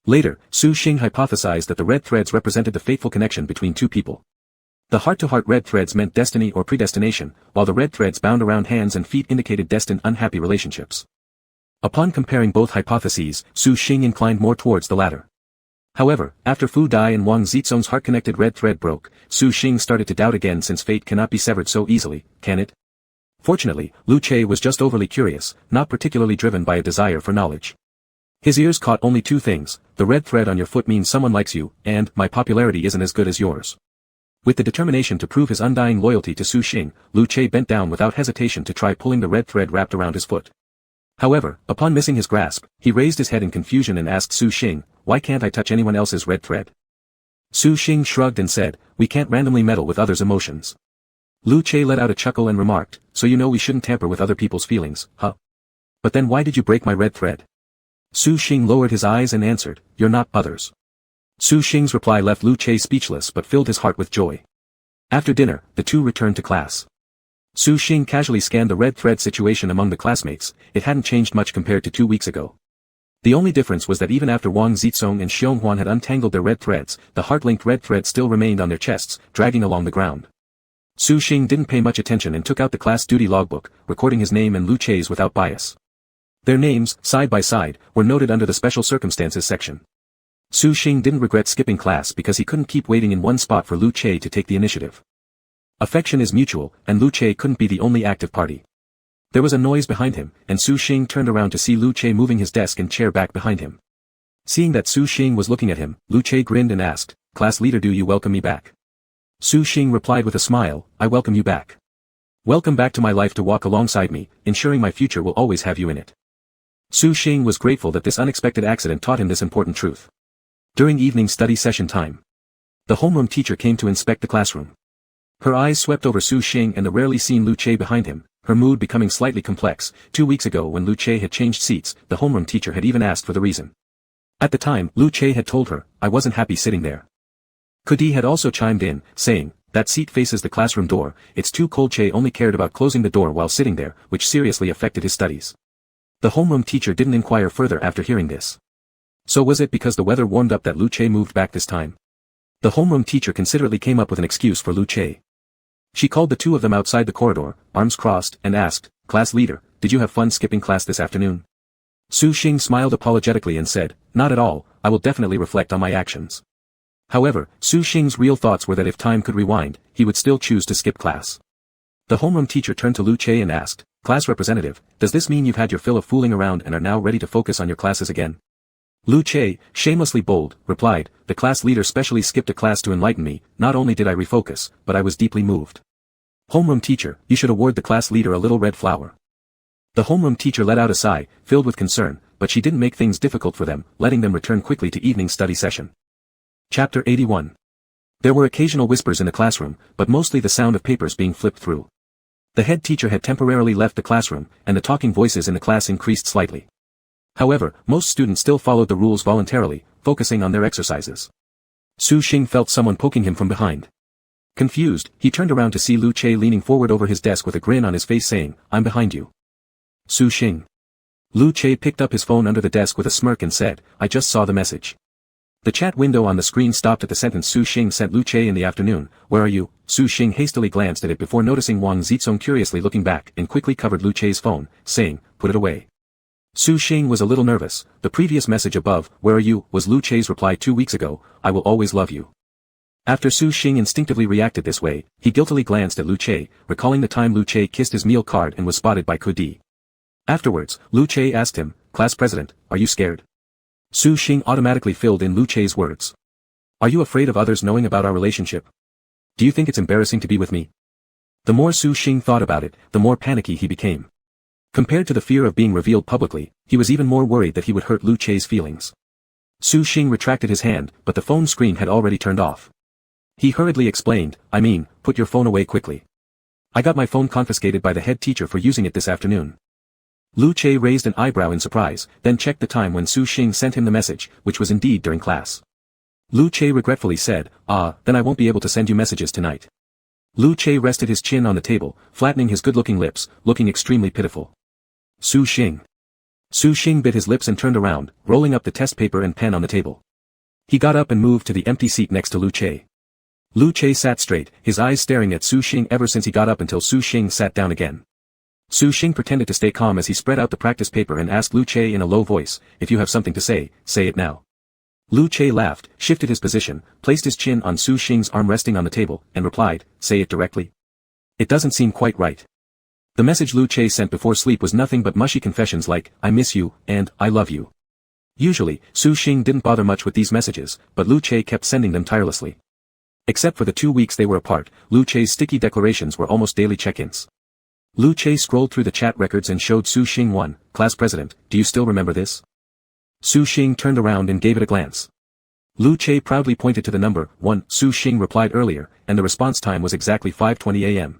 Later, Su Xing hypothesized that the red threads represented the fateful connection between two people. The heart-to-heart red threads meant destiny or predestination, while the red threads bound around hands and feet indicated destined unhappy relationships. Upon comparing both hypotheses, Su Xing inclined more towards the latter. However, after Fu Dai and Wang Zizong's heart-connected red thread broke, Su Xing started to doubt again, since fate cannot be severed so easily, can it? Fortunately, Lu Che was just overly curious, not particularly driven by a desire for knowledge. His ears caught only two things: the red thread on your foot means someone likes you, and my popularity isn't as good as yours. With the determination to prove his undying loyalty to Su Xing, Lu Che bent down without hesitation to try pulling the red thread wrapped around his foot. However, upon missing his grasp, he raised his head in confusion and asked Su Xing, "Why can't I touch anyone else's red thread?" Su Xing shrugged and said, "We can't randomly meddle with others' emotions." Lu Che let out a chuckle and remarked, "So you know we shouldn't tamper with other people's feelings, huh? But then why did you break my red thread?" Su Xing lowered his eyes and answered, "You're not others." Su Xing's reply left Lu Che speechless but filled his heart with joy. After dinner, the two returned to class. Su Xing casually scanned the red thread situation among the classmates. It hadn't changed much compared to 2 weeks ago. The only difference was that even after Wang Zizong and Xiong Huan had untangled their red threads, the heart-linked red thread still remained on their chests, dragging along the ground. Su Xing didn't pay much attention and took out the class duty logbook, recording his name and Lu Che's without bias. Their names, side by side, were noted under the special circumstances section. Su Xing didn't regret skipping class because he couldn't keep waiting in one spot for Lu Che to take the initiative. Affection is mutual, and Lu Che couldn't be the only active party. There was a noise behind him, and Su Xing turned around to see Lu Che moving his desk and chair back behind him. Seeing that Su Xing was looking at him, Lu Che grinned and asked, "Class leader, do you welcome me back?" Su Xing replied with a smile, "I welcome you back. Welcome back to my life to walk alongside me, ensuring my future will always have you in it." Su Xing was grateful that this unexpected accident taught him this important truth. During evening study session time, the homeroom teacher came to inspect the classroom. Her eyes swept over Su Xing and the rarely seen Lu Che behind him, her mood becoming slightly complex. 2 weeks ago when Lu Che had changed seats, the homeroom teacher had even asked for the reason. At the time, Lu Che had told her, "I wasn't happy sitting there." Kudi had also chimed in, saying, "That seat faces the classroom door, it's too cold." Che only cared about closing the door while sitting there, which seriously affected his studies. The homeroom teacher didn't inquire further after hearing this. So was it because the weather warmed up that Lu Che moved back this time? The homeroom teacher considerately came up with an excuse for Lu Che. She called the two of them outside the corridor, arms crossed, and asked, "Class leader, did you have fun skipping class this afternoon?" Su Xing smiled apologetically and said, "Not at all, I will definitely reflect on my actions." However, Su Xing's real thoughts were that if time could rewind, he would still choose to skip class. The homeroom teacher turned to Lu Che and asked, "Class representative, does this mean you've had your fill of fooling around and are now ready to focus on your classes again?" Lu Che, shamelessly bold, replied, "The class leader specially skipped a class to enlighten me, not only did I refocus, but I was deeply moved." Homeroom teacher, you should award the class leader a little red flower. The homeroom teacher let out a sigh, filled with concern, but she didn't make things difficult for them, letting them return quickly to evening study session. Chapter 81. There were occasional whispers in the classroom, but mostly the sound of papers being flipped through. The head teacher had temporarily left the classroom, and the talking voices in the class increased slightly. However, most students still followed the rules voluntarily, focusing on their exercises. Su Xing felt someone poking him from behind. Confused, he turned around to see Lu Che leaning forward over his desk with a grin on his face saying, "I'm behind you." Su Xing. Lu Che picked up his phone under the desk with a smirk and said, "I just saw the message." The chat window on the screen stopped at the sentence Su Xing sent Lu Che in the afternoon, "Where are you?" Su Xing hastily glanced at it before noticing Wang Zizong curiously looking back and quickly covered Lu Che's phone, saying, "Put it away." Su Xing was a little nervous. The previous message above, "Where are you?" was Lu Che's reply 2 weeks ago, "I will always love you." After Su Xing instinctively reacted this way, he guiltily glanced at Lu Che, recalling the time Lu Che kissed his meal card and was spotted by Kudi. Afterwards, Lu Che asked him, "Class president, are you scared?" Su Xing automatically filled in Lu Che's words. "Are you afraid of others knowing about our relationship? Do you think it's embarrassing to be with me?" The more Su Xing thought about it, the more panicky he became. Compared to the fear of being revealed publicly, he was even more worried that he would hurt Lu Che's feelings. Su Xing retracted his hand, but the phone screen had already turned off. He hurriedly explained, "Put your phone away quickly. I got my phone confiscated by the head teacher for using it this afternoon." Lu Che raised an eyebrow in surprise, then checked the time when Su Xing sent him the message, which was indeed during class. Lu Che regretfully said, "Then I won't be able to send you messages tonight." Lu Che rested his chin on the table, flattening his good-looking lips, looking extremely pitiful. Su Xing. Su Xing bit his lips and turned around, rolling up the test paper and pen on the table. He got up and moved to the empty seat next to Lu Che. Lu Che sat straight, his eyes staring at Su Xing ever since he got up until Su Xing sat down again. Su Xing pretended to stay calm as he spread out the practice paper and asked Lu Che in a low voice, "If you have something to say, say it now." Lu Che laughed, shifted his position, placed his chin on Su Xing's arm resting on the table, and replied, "Say it directly. It doesn't seem quite right." The message Lu Che sent before sleep was nothing but mushy confessions like, "I miss you," and "I love you." Usually, Su Xing didn't bother much with these messages, but Lu Che kept sending them tirelessly. Except for the 2 weeks they were apart, Lu Che's sticky declarations were almost daily check-ins. Lu Che scrolled through the chat records and showed Su Xing one, "Class president, do you still remember this?" Su Xing turned around and gave it a glance. Lu Che proudly pointed to the number 1 Su Xing replied earlier, and the response time was exactly 5:20 a.m.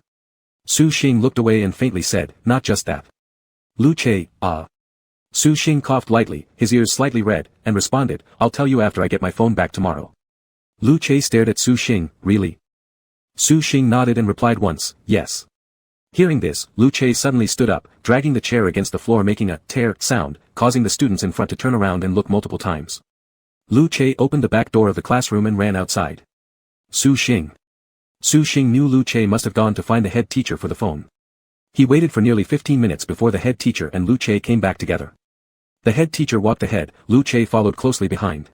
Su Xing looked away and faintly said, "Not just that." Lu Che, Su Xing coughed lightly, his ears slightly red, and responded, "I'll tell you after I get my phone back tomorrow." Lu Che stared at Su Xing, "Really?" Su Xing nodded and replied once, "Yes." Hearing this, Lu Che suddenly stood up, dragging the chair against the floor making a tear sound, causing the students in front to turn around and look multiple times. Lu Che opened the back door of the classroom and ran outside. Su Xing. Su Xing knew Lu Che must have gone to find the head teacher for the phone. He waited for nearly 15 minutes before the head teacher and Lu Che came back together. The head teacher walked ahead, Lu Che followed closely behind.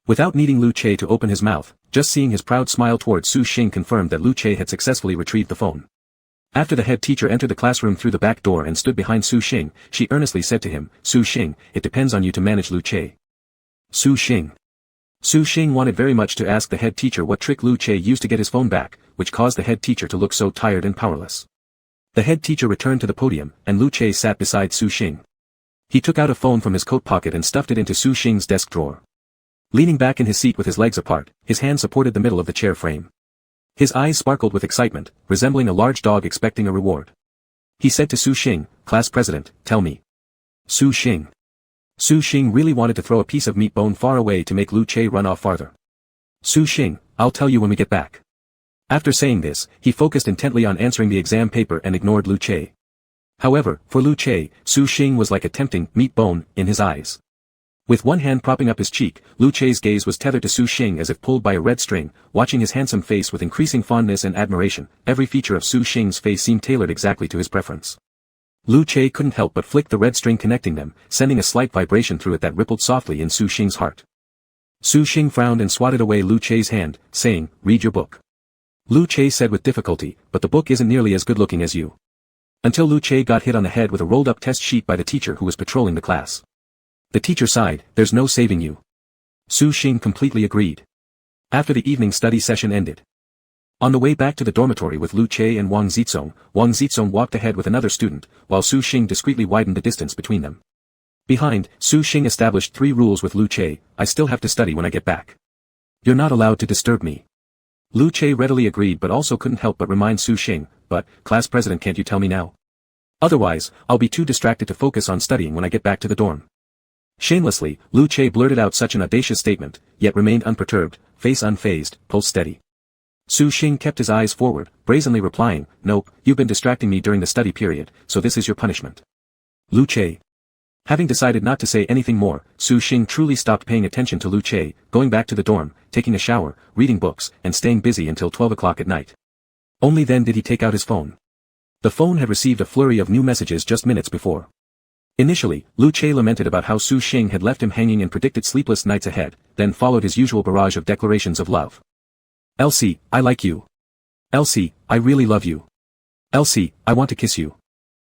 Without needing Lu Che to open his mouth, just seeing his proud smile towards Su Xing confirmed that Lu Che had successfully retrieved the phone. After the head teacher entered the classroom through the back door and stood behind Su Xing, she earnestly said to him, "Su Xing, it depends on you to manage Lu Che." Su Xing. Su Xing wanted very much to ask the head teacher what trick Lu Che used to get his phone back, which caused the head teacher to look so tired and powerless. The head teacher returned to the podium, and Lu Che sat beside Su Xing. He took out a phone from his coat pocket and stuffed it into Su Xing's desk drawer. Leaning back in his seat with his legs apart, his hand supported the middle of the chair frame. His eyes sparkled with excitement, resembling a large dog expecting a reward. He said to Su Xing, "Class president, tell me." Su Xing. Su Xing really wanted to throw a piece of meat bone far away to make Lu Che run off farther. Su Xing, "I'll tell you when we get back." After saying this, he focused intently on answering the exam paper and ignored Lu Che. However, for Lu Che, Su Xing was like a tempting meat bone in his eyes. With one hand propping up his cheek, Lu Che's gaze was tethered to Su Xing as if pulled by a red string, watching his handsome face with increasing fondness and admiration. Every feature of Su Xing's face seemed tailored exactly to his preference. Lu Che couldn't help but flick the red string connecting them, sending a slight vibration through it that rippled softly in Su Xing's heart. Su Xing frowned and swatted away Lu Che's hand, saying, "Read your book." Lu Che said with difficulty, "But the book isn't nearly as good-looking as you." Until Lu Che got hit on the head with a rolled-up test sheet by the teacher who was patrolling the class. The teacher sighed, "There's no saving you." Su Xing completely agreed. After the evening study session ended. On the way back to the dormitory with Lu Che and Wang Zizong walked ahead with another student, while Su Xing discreetly widened the distance between them. Behind, Su Xing established 3 rules with Lu Che: "I still have to study when I get back. You're not allowed to disturb me." Lu Che readily agreed but also couldn't help but remind Su Xing, "But, class president, can't you tell me now? Otherwise, I'll be too distracted to focus on studying when I get back to the dorm." Shamelessly, Lu Che blurted out such an audacious statement, yet remained unperturbed, face unfazed, pulse steady. Su Xing kept his eyes forward, brazenly replying, "Nope, you've been distracting me during the study period, so this is your punishment." Lu Che. Having decided not to say anything more, Su Xing truly stopped paying attention to Lu Che, going back to the dorm, taking a shower, reading books, and staying busy until 12 o'clock at night. Only then did he take out his phone. The phone had received a flurry of new messages just minutes before. Initially, Lu Che lamented about how Su Xing had left him hanging and predicted sleepless nights ahead, then followed his usual barrage of declarations of love. "Elsie, I like you. Elsie, I really love you. Elsie, I want to kiss you.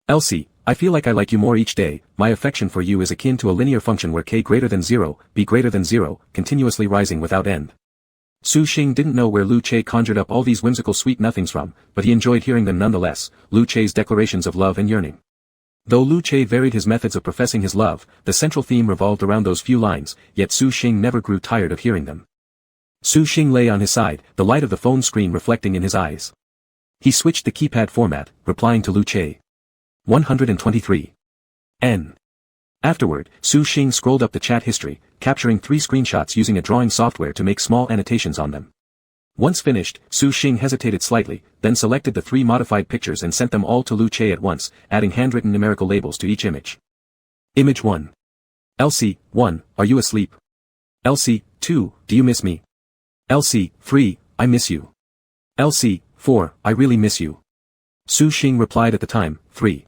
Elsie, I feel like I like you more each day. My affection for you is akin to a linear function where k greater than 0, b greater than 0, continuously rising without end." Su Xing didn't know where Lu Che conjured up all these whimsical sweet nothings from, but he enjoyed hearing them nonetheless, Lu Che's declarations of love and yearning. Though Lu Che varied his methods of professing his love, the central theme revolved around those few lines, yet Su Xing never grew tired of hearing them. Su Xing lay on his side, the light of the phone screen reflecting in his eyes. He switched the keypad format, replying to Lu Che. 123. N. Afterward, Su Xing scrolled up the chat history, capturing 3 screenshots using a drawing software to make small annotations on them. Once finished, Su Xing hesitated slightly, then selected the 3 modified pictures and sent them all to Lu Che at once, adding handwritten numerical labels to each image. Image 1. Elsie, 1, are you asleep? Elsie, 2, do you miss me? Elsie, 3, I miss you. Elsie, 4, I really miss you. Su Xing replied at the time, 3.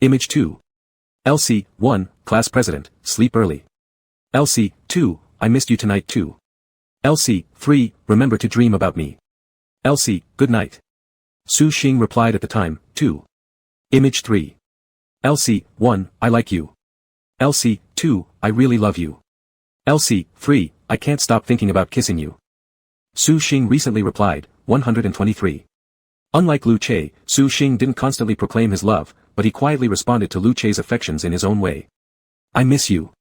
Image 2. Elsie, 1, class president, sleep early. Elsie, 2, I missed you tonight too. Elsie, 3, remember to dream about me. Elsie, good night. Su Xing replied at the time, 2. Image 3. Elsie, 1, I like you. Elsie, 2, I really love you. Elsie, 3, I can't stop thinking about kissing you. Su Xing recently replied, 123. Unlike Lu Che, Su Xing didn't constantly proclaim his love, but he quietly responded to Lu Che's affections in his own way. I miss you.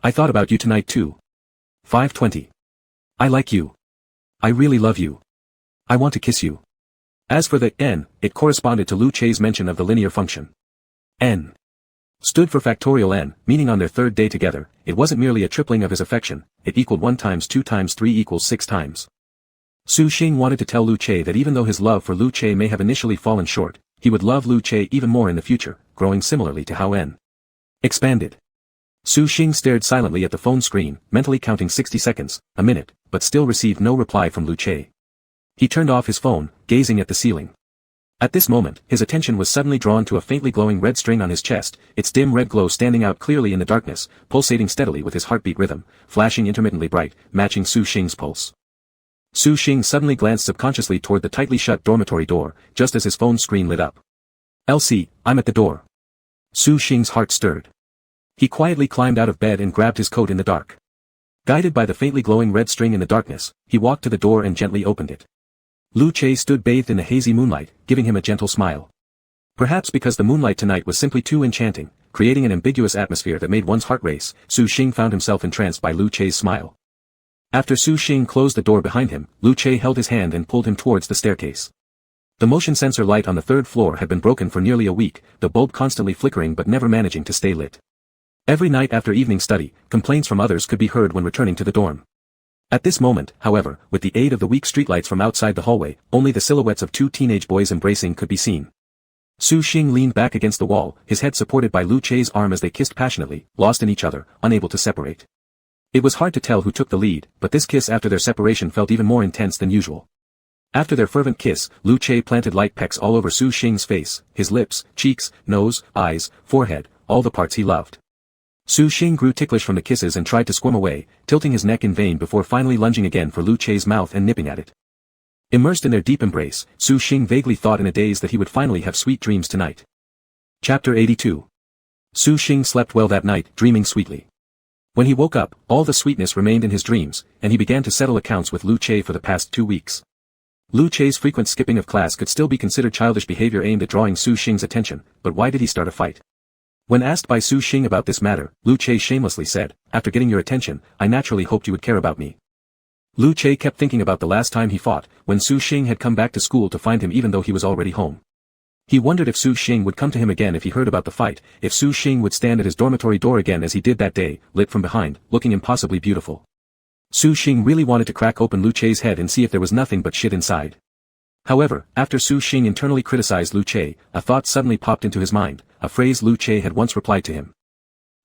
I thought about you tonight too. 520. I like you. I really love you. I want to kiss you. As for the n, it corresponded to Lu Che's mention of the linear function. N stood for factorial n, meaning on their 3rd day together, it wasn't merely a tripling of his affection, it equaled 1 times 2 times 3 equals 6 times. Su Xing wanted to tell Lu Che that even though his love for Lu Che may have initially fallen short, he would love Lu Che even more in the future, growing similarly to how n expanded. Su Xing stared silently at the phone screen, mentally counting 60 seconds, a minute, but still received no reply from Lu Che. He turned off his phone, gazing at the ceiling. At this moment, his attention was suddenly drawn to a faintly glowing red string on his chest, its dim red glow standing out clearly in the darkness, pulsating steadily with his heartbeat rhythm, flashing intermittently bright, matching Su Xing's pulse. Su Xing suddenly glanced subconsciously toward the tightly shut dormitory door, just as his phone screen lit up. Elsie, I'm at the door. Su Xing's heart stirred. He quietly climbed out of bed and grabbed his coat in the dark. Guided by the faintly glowing red string in the darkness, he walked to the door and gently opened it. Lu Che stood bathed in the hazy moonlight, giving him a gentle smile. Perhaps because the moonlight tonight was simply too enchanting, creating an ambiguous atmosphere that made one's heart race, Su Xing found himself entranced by Lu Che's smile. After Su Xing closed the door behind him, Lu Che held his hand and pulled him towards the staircase. The motion sensor light on the 3rd floor had been broken for nearly a week, the bulb constantly flickering but never managing to stay lit. Every night after evening study, complaints from others could be heard when returning to the dorm. At this moment, however, with the aid of the weak streetlights from outside the hallway, only the silhouettes of 2 teenage boys embracing could be seen. Su Xing leaned back against the wall, his head supported by Lu Chei's arm as they kissed passionately, lost in each other, unable to separate. It was hard to tell who took the lead, but this kiss after their separation felt even more intense than usual. After their fervent kiss, Lu Chei planted light pecks all over Su Xing's face, his lips, cheeks, nose, eyes, forehead, all the parts he loved. Su Xing grew ticklish from the kisses and tried to squirm away, tilting his neck in vain before finally lunging again for Lu Chei's mouth and nipping at it. Immersed in their deep embrace, Su Xing vaguely thought in a daze that he would finally have sweet dreams tonight. Chapter 82. Su Xing slept well that night, dreaming sweetly. When he woke up, all the sweetness remained in his dreams, and he began to settle accounts with Lu Chei for the past 2 weeks. Lu Chei's frequent skipping of class could still be considered childish behavior aimed at drawing Su Xing's attention, but why did he start a fight? When asked by Su Xing about this matter, Lu Chei shamelessly said, "After getting your attention, I naturally hoped you would care about me." Lu Chei kept thinking about the last time he fought, when Su Xing had come back to school to find him even though he was already home. He wondered if Su Xing would come to him again if he heard about the fight, if Su Xing would stand at his dormitory door again as he did that day, lit from behind, looking impossibly beautiful. Su Xing really wanted to crack open Lu Chei's head and see if there was nothing but shit inside. However, after Su Xing internally criticized Lu Chei, a thought suddenly popped into his mind, a phrase Lu Chei had once replied to him.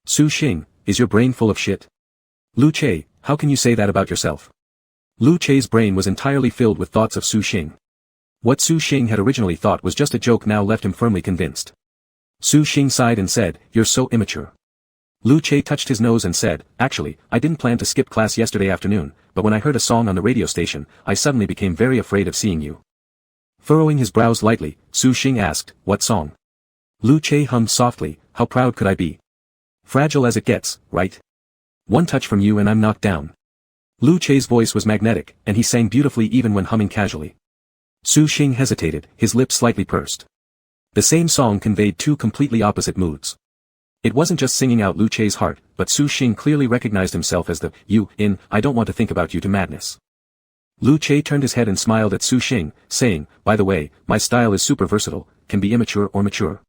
"Su Xing, is your brain full of shit?" "Lu Chei, how can you say that about yourself?" Lu Chei's brain was entirely filled with thoughts of Su Xing. What Su Xing had originally thought was just a joke now left him firmly convinced. Su Xing sighed and said, "You're so immature." Lu Chei touched his nose and said, "Actually, I didn't plan to skip class yesterday afternoon, but when I heard a song on the radio station, I suddenly became very afraid of seeing you." Furrowing his brows lightly, Su Xing asked, "What song?" Lu Chei hummed softly, "How proud could I be? Fragile as it gets, right? One touch from you and I'm knocked down." Lu Chei's voice was magnetic, and he sang beautifully even when humming casually. Su Xing hesitated, his lips slightly pursed. The same song conveyed 2 completely opposite moods. It wasn't just singing out Lu Chei's heart, but Su Xing clearly recognized himself as the "you" in "I don't want to think about you" to madness. Lu Chei turned his head and smiled at Su Xing, saying, "By the way, my style is super versatile, can be immature or mature.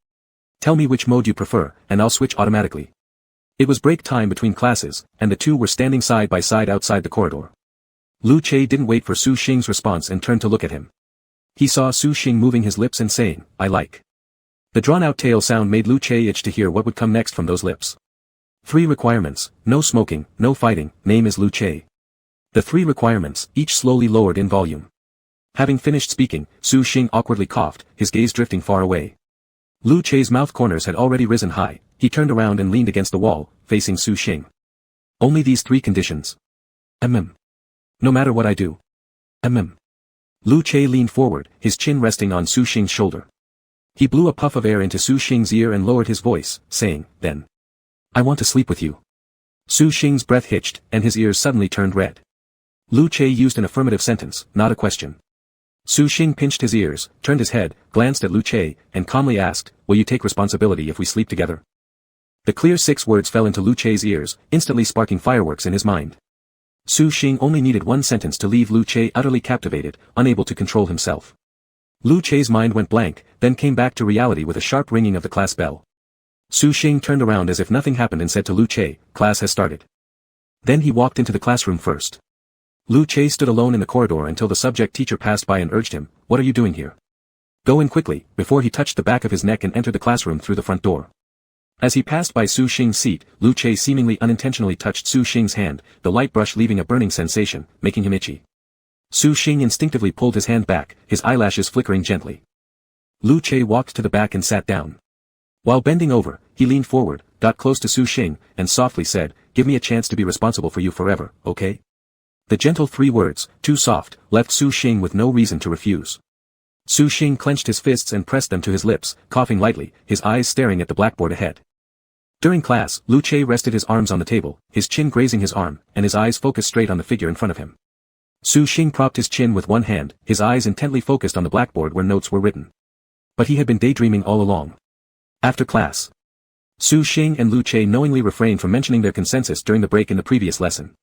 Tell me which mode you prefer, and I'll switch automatically." It was break time between classes, and the two were standing side by side outside the corridor. Lu Chei didn't wait for Su Xing's response and turned to look at him. He saw Su Xing moving his lips and saying, "I like." The drawn-out tail sound made Lu Chei itch to hear what would come next from those lips. 3 requirements, no smoking, no fighting, name is Lu Chei. The 3 requirements, each slowly lowered in volume. Having finished speaking, Su Xing awkwardly coughed, his gaze drifting far away. Lu Chei's mouth corners had already risen high, he turned around and leaned against the wall, facing Su Xing. "Only these 3 conditions. No matter what I do. Lu Chei leaned forward, his chin resting on Su Xing's shoulder. He blew a puff of air into Su Xing's ear and lowered his voice, saying, "Then. I want to sleep with you." Su Xing's breath hitched, and his ears suddenly turned red. Lu Chei used an affirmative sentence, not a question. Su Xing pinched his ears, turned his head, glanced at Lu Chei, and calmly asked, "Will you take responsibility if we sleep together?" The clear 6 words fell into Lu Chei's ears, instantly sparking fireworks in his mind. Su Xing only needed 1 sentence to leave Lu Chei utterly captivated, unable to control himself. Lu Chei's mind went blank, then came back to reality with a sharp ringing of the class bell. Su Xing turned around as if nothing happened and said to Lu Chei, "Class has started." Then he walked into the classroom first. Lu Chei stood alone in the corridor until the subject teacher passed by and urged him, "What are you doing here? Go in quickly," before he touched the back of his neck and entered the classroom through the front door. As he passed by Su Xing's seat, Lu Chei seemingly unintentionally touched Su Xing's hand, the light brush leaving a burning sensation, making him itchy. Su Xing instinctively pulled his hand back, his eyelashes flickering gently. Lu Chei walked to the back and sat down. While bending over, he leaned forward, got close to Su Xing, and softly said, "Give me a chance to be responsible for you forever, okay?" The gentle 3 words, too soft, left Su Xing with no reason to refuse. Su Xing clenched his fists and pressed them to his lips, coughing lightly, his eyes staring at the blackboard ahead. During class, Lu Chei rested his arms on the table, his chin grazing his arm, and his eyes focused straight on the figure in front of him. Su Xing propped his chin with one hand, his eyes intently focused on the blackboard where notes were written. But he had been daydreaming all along. After class, Su Xing and Lu Chei knowingly refrained from mentioning their consensus during the break in the previous lesson.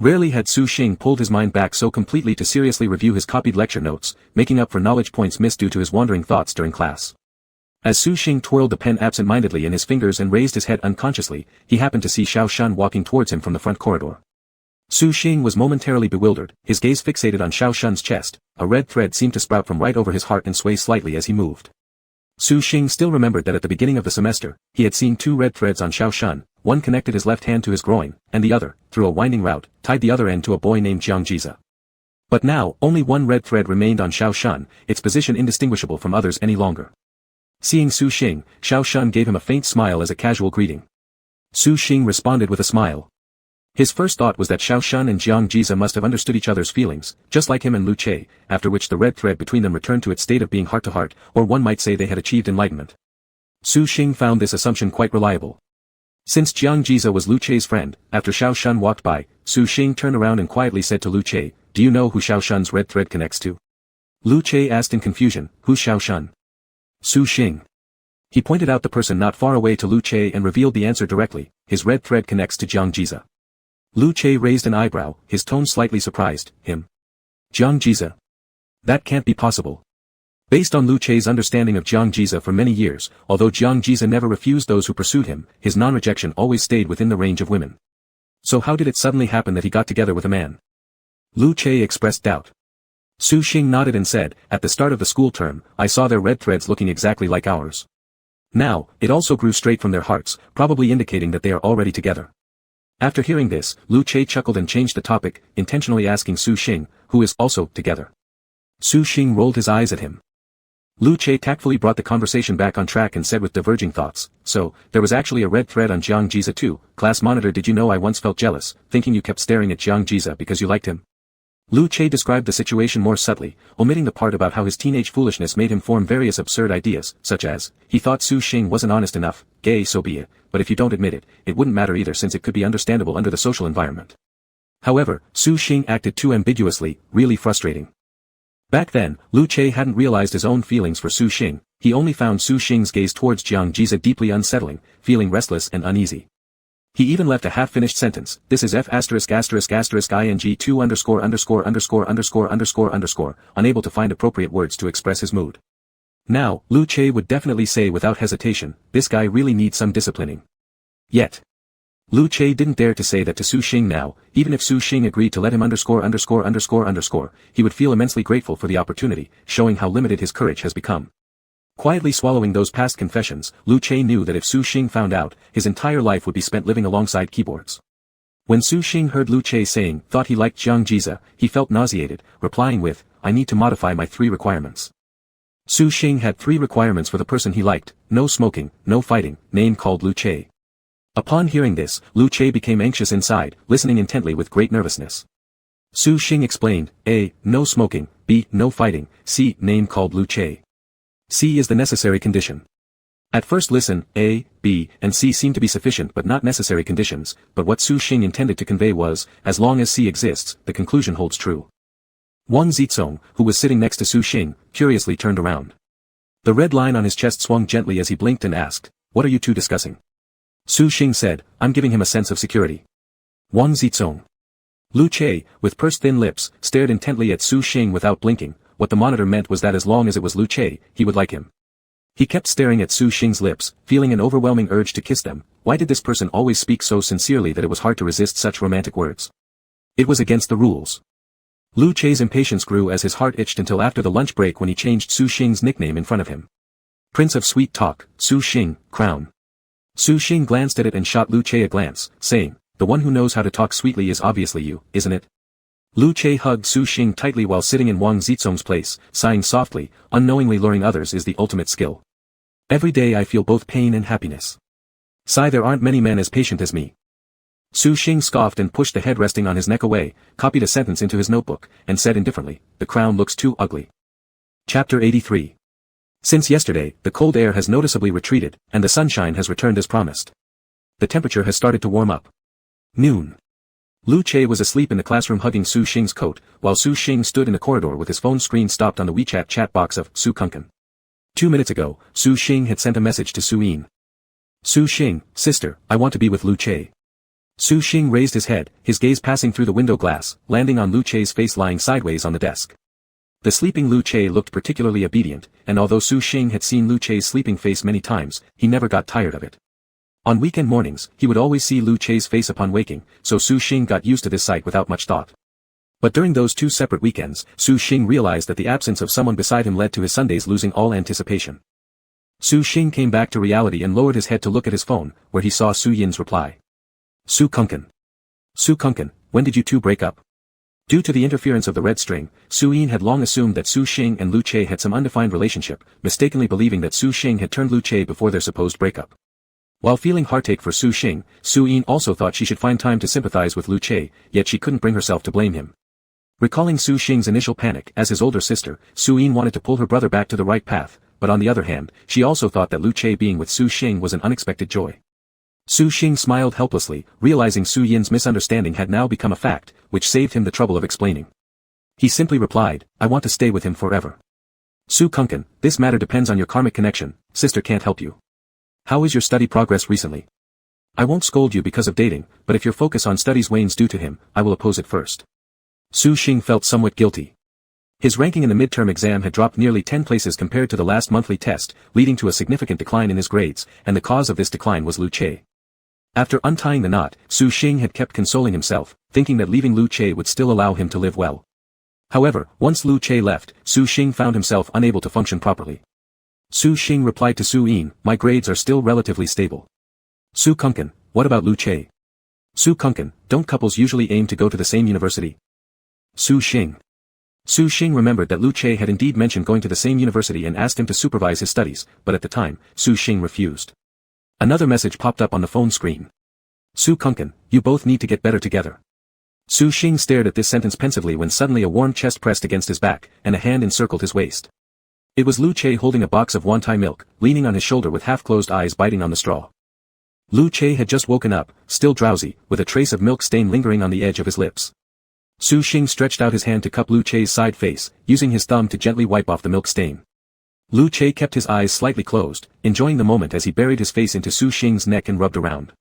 Rarely had Su Xing pulled his mind back so completely to seriously review his copied lecture notes, making up for knowledge points missed due to his wandering thoughts during class. As Su Xing twirled the pen absent-mindedly in his fingers and raised his head unconsciously, he happened to see Xiao Shun walking towards him from the front corridor. Su Xing was momentarily bewildered, his gaze fixated on Xiao Shun's chest. A red thread seemed to sprout from right over his heart and sway slightly as he moved. Su Xing still remembered that at the beginning of the semester, he had seen 2 red threads on Xiao Shun, one connected his left hand to his groin, and the other, through a winding route, tied the other end to a boy named Jiang Jiza. But now, only 1 red thread remained on Xiao Shun, its position indistinguishable from others any longer. Seeing Su Xing, Xiao Shun gave him a faint smile as a casual greeting. Su Xing responded with a smile. His first thought was that Xiao Shun and Jiang Jiza must have understood each other's feelings, just like him and Lu Che, after which the red thread between them returned to its state of being heart-to-heart, or one might say they had achieved enlightenment. Su Xing found this assumption quite reliable. Since Jiang Jiza was Lu Che's friend, after Xiao Shun walked by, Su Xing turned around and quietly said to Lu Che, "Do you know who Xiao Shun's red thread connects to?" Lu Che asked in confusion, "Who's Xiao Shun?" Su Xing. He pointed out the person not far away to Lu Che and revealed the answer directly, his red thread connects to Jiang Jiza. Lu Che raised an eyebrow, his tone slightly surprised, him. Jiang Jiza? That can't be possible. Based on Lu Che's understanding of Jiang Jiza for many years, although Jiang Jiza never refused those who pursued him, his non-rejection always stayed within the range of women. So how did it suddenly happen that he got together with a man? Lu Che expressed doubt. Su Xing nodded and said, "At the start of the school term, I saw their red threads looking exactly like ours. Now, it also grew straight from their hearts, probably indicating that they are already together." After hearing this, Lu Che chuckled and changed the topic, intentionally asking Su Xing, who is also together. Su Xing rolled his eyes at him. Lu Che tactfully brought the conversation back on track and said with diverging thoughts, "So, there was actually a red thread on Jiang Jiza too. Class monitor, did you know I once felt jealous, thinking you kept staring at Jiang Jiza because you liked him?" Lu Che described the situation more subtly, omitting the part about how his teenage foolishness made him form various absurd ideas, such as, he thought Su Xing wasn't honest enough, gay so be it, but if you don't admit it, it wouldn't matter either since it could be understandable under the social environment. However, Su Xing acted too ambiguously, really frustrating. Back then, Lu Che hadn't realized his own feelings for Su Xing, he only found Su Xing's gaze towards Jiang Jiza deeply unsettling, feeling restless and uneasy. He even left a half-finished sentence, "This is F*********ing 2 _________________________________________________________________ unable to find appropriate words to express his mood. Now, Lu Che would definitely say without hesitation, this guy really needs some disciplining. Yet, Lu Che didn't dare to say that to Su Xing now, even if Su Xing agreed to let him ________________________________ he would feel immensely grateful for the opportunity, showing how limited his courage has become. Quietly swallowing those past confessions, Lu Che knew that if Su Xing found out, his entire life would be spent living alongside keyboards. When Su Xing heard Lu Che saying, thought he liked Jiang Jiza, he felt nauseated, replying with, "I need to modify my 3 requirements." Su Xing had 3 requirements for the person he liked: no smoking, no fighting, name called Lu Che. Upon hearing this, Lu Che became anxious inside, listening intently with great nervousness. Su Xing explained, A. No smoking, B. No fighting, C. Name called Lu Che. C is the necessary condition. At first listen, A, B, and C seem to be sufficient but not necessary conditions, but what Su Xing intended to convey was, as long as C exists, the conclusion holds true. Wang Zizong, who was sitting next to Su Xing, curiously turned around. The red line on his chest swung gently as he blinked and asked, "What are you two discussing?" Su Xing said, "I'm giving him a sense of security." Wang Zizong. Lu Che, with pursed-thin lips, stared intently at Su Xing without blinking. What the monitor meant was that as long as it was Lu Che, he would like him. He kept staring at Su Xing's lips, feeling an overwhelming urge to kiss them. Why did this person always speak so sincerely that it was hard to resist such romantic words? It was against the rules. Lu Che's impatience grew as his heart itched until after the lunch break when he changed Su Xing's nickname in front of him. Prince of Sweet Talk, Su Xing, Crown. Su Xing glanced at it and shot Lu Che a glance, saying, "The one who knows how to talk sweetly is obviously you, isn't it?" Lu Che hugged Su Xing tightly while sitting in Wang Zizong's place, sighing softly, unknowingly luring others is the ultimate skill. Every day I feel both pain and happiness. Sigh, there aren't many men as patient as me. Su Xing scoffed and pushed the head resting on his neck away, copied a sentence into his notebook, and said indifferently, "The crown looks too ugly." Chapter 83. Since yesterday, the cold air has noticeably retreated, and the sunshine has returned as promised. The temperature has started to warm up. Noon. Lu Che was asleep in the classroom hugging Su Xing's coat, while Su Xing stood in the corridor with his phone screen stopped on the WeChat chat box of Su Kunken. 2 minutes ago, Su Xing had sent a message to Su Yin. "Su Xing, sister, I want to be with Lu Che." Su Xing raised his head, his gaze passing through the window glass, landing on Lu Che's face lying sideways on the desk. The sleeping Lu Che looked particularly obedient, and although Su Xing had seen Lu Che's sleeping face many times, he never got tired of it. On weekend mornings, he would always see Lu Che's face upon waking, so Su Xing got used to this sight without much thought. But during those 2 separate weekends, Su Xing realized that the absence of someone beside him led to his Sundays losing all anticipation. Su Xing came back to reality and lowered his head to look at his phone, where he saw Su Yin's reply. Su Kunken. Su Kunken, when did you two break up? Due to the interference of the red string, Su Yin had long assumed that Su Xing and Lu Che had some undefined relationship, mistakenly believing that Su Xing had turned Lu Che before their supposed breakup. While feeling heartache for Su Xing, Su Yin also thought she should find time to sympathize with Lu Che, yet she couldn't bring herself to blame him. Recalling Su Xing's initial panic as his older sister, Su Yin wanted to pull her brother back to the right path, but on the other hand, she also thought that Lu Che being with Su Xing was an unexpected joy. Su Xing smiled helplessly, realizing Su Yin's misunderstanding had now become a fact, which saved him the trouble of explaining. He simply replied, I want to stay with him forever. Su Kunken, this matter depends on your karmic connection, sister can't help you. How is your study progress recently? I won't scold you because of dating, but if your focus on studies wanes due to him, I will oppose it first. Su Xing felt somewhat guilty. His ranking in the midterm exam had dropped nearly 10 places compared to the last monthly test, leading to a significant decline in his grades, and the cause of this decline was Lu Che. After untying the knot, Su Xing had kept consoling himself, thinking that leaving Lu Che would still allow him to live well. However, once Lu Che left, Su Xing found himself unable to function properly. Su Xing replied to Su Yin, my grades are still relatively stable. Su Kunken, what about Lu Che? Su Kunken, don't couples usually aim to go to the same university? Su Xing. Su Xing remembered that Lu Che had indeed mentioned going to the same university and asked him to supervise his studies, but at the time, Su Xing refused. Another message popped up on the phone screen. Su Kunken, you both need to get better together. Su Xing stared at this sentence pensively when suddenly a warm chest pressed against his back, and a hand encircled his waist. It was Lu Che holding a box of Wantai milk, leaning on his shoulder with half-closed eyes biting on the straw. Lu Che had just woken up, still drowsy, with a trace of milk stain lingering on the edge of his lips. Su Xing stretched out his hand to cup Lu Che's side face, using his thumb to gently wipe off the milk stain. Lu Che kept his eyes slightly closed, enjoying the moment as he buried his face into Su Xing's neck and rubbed around.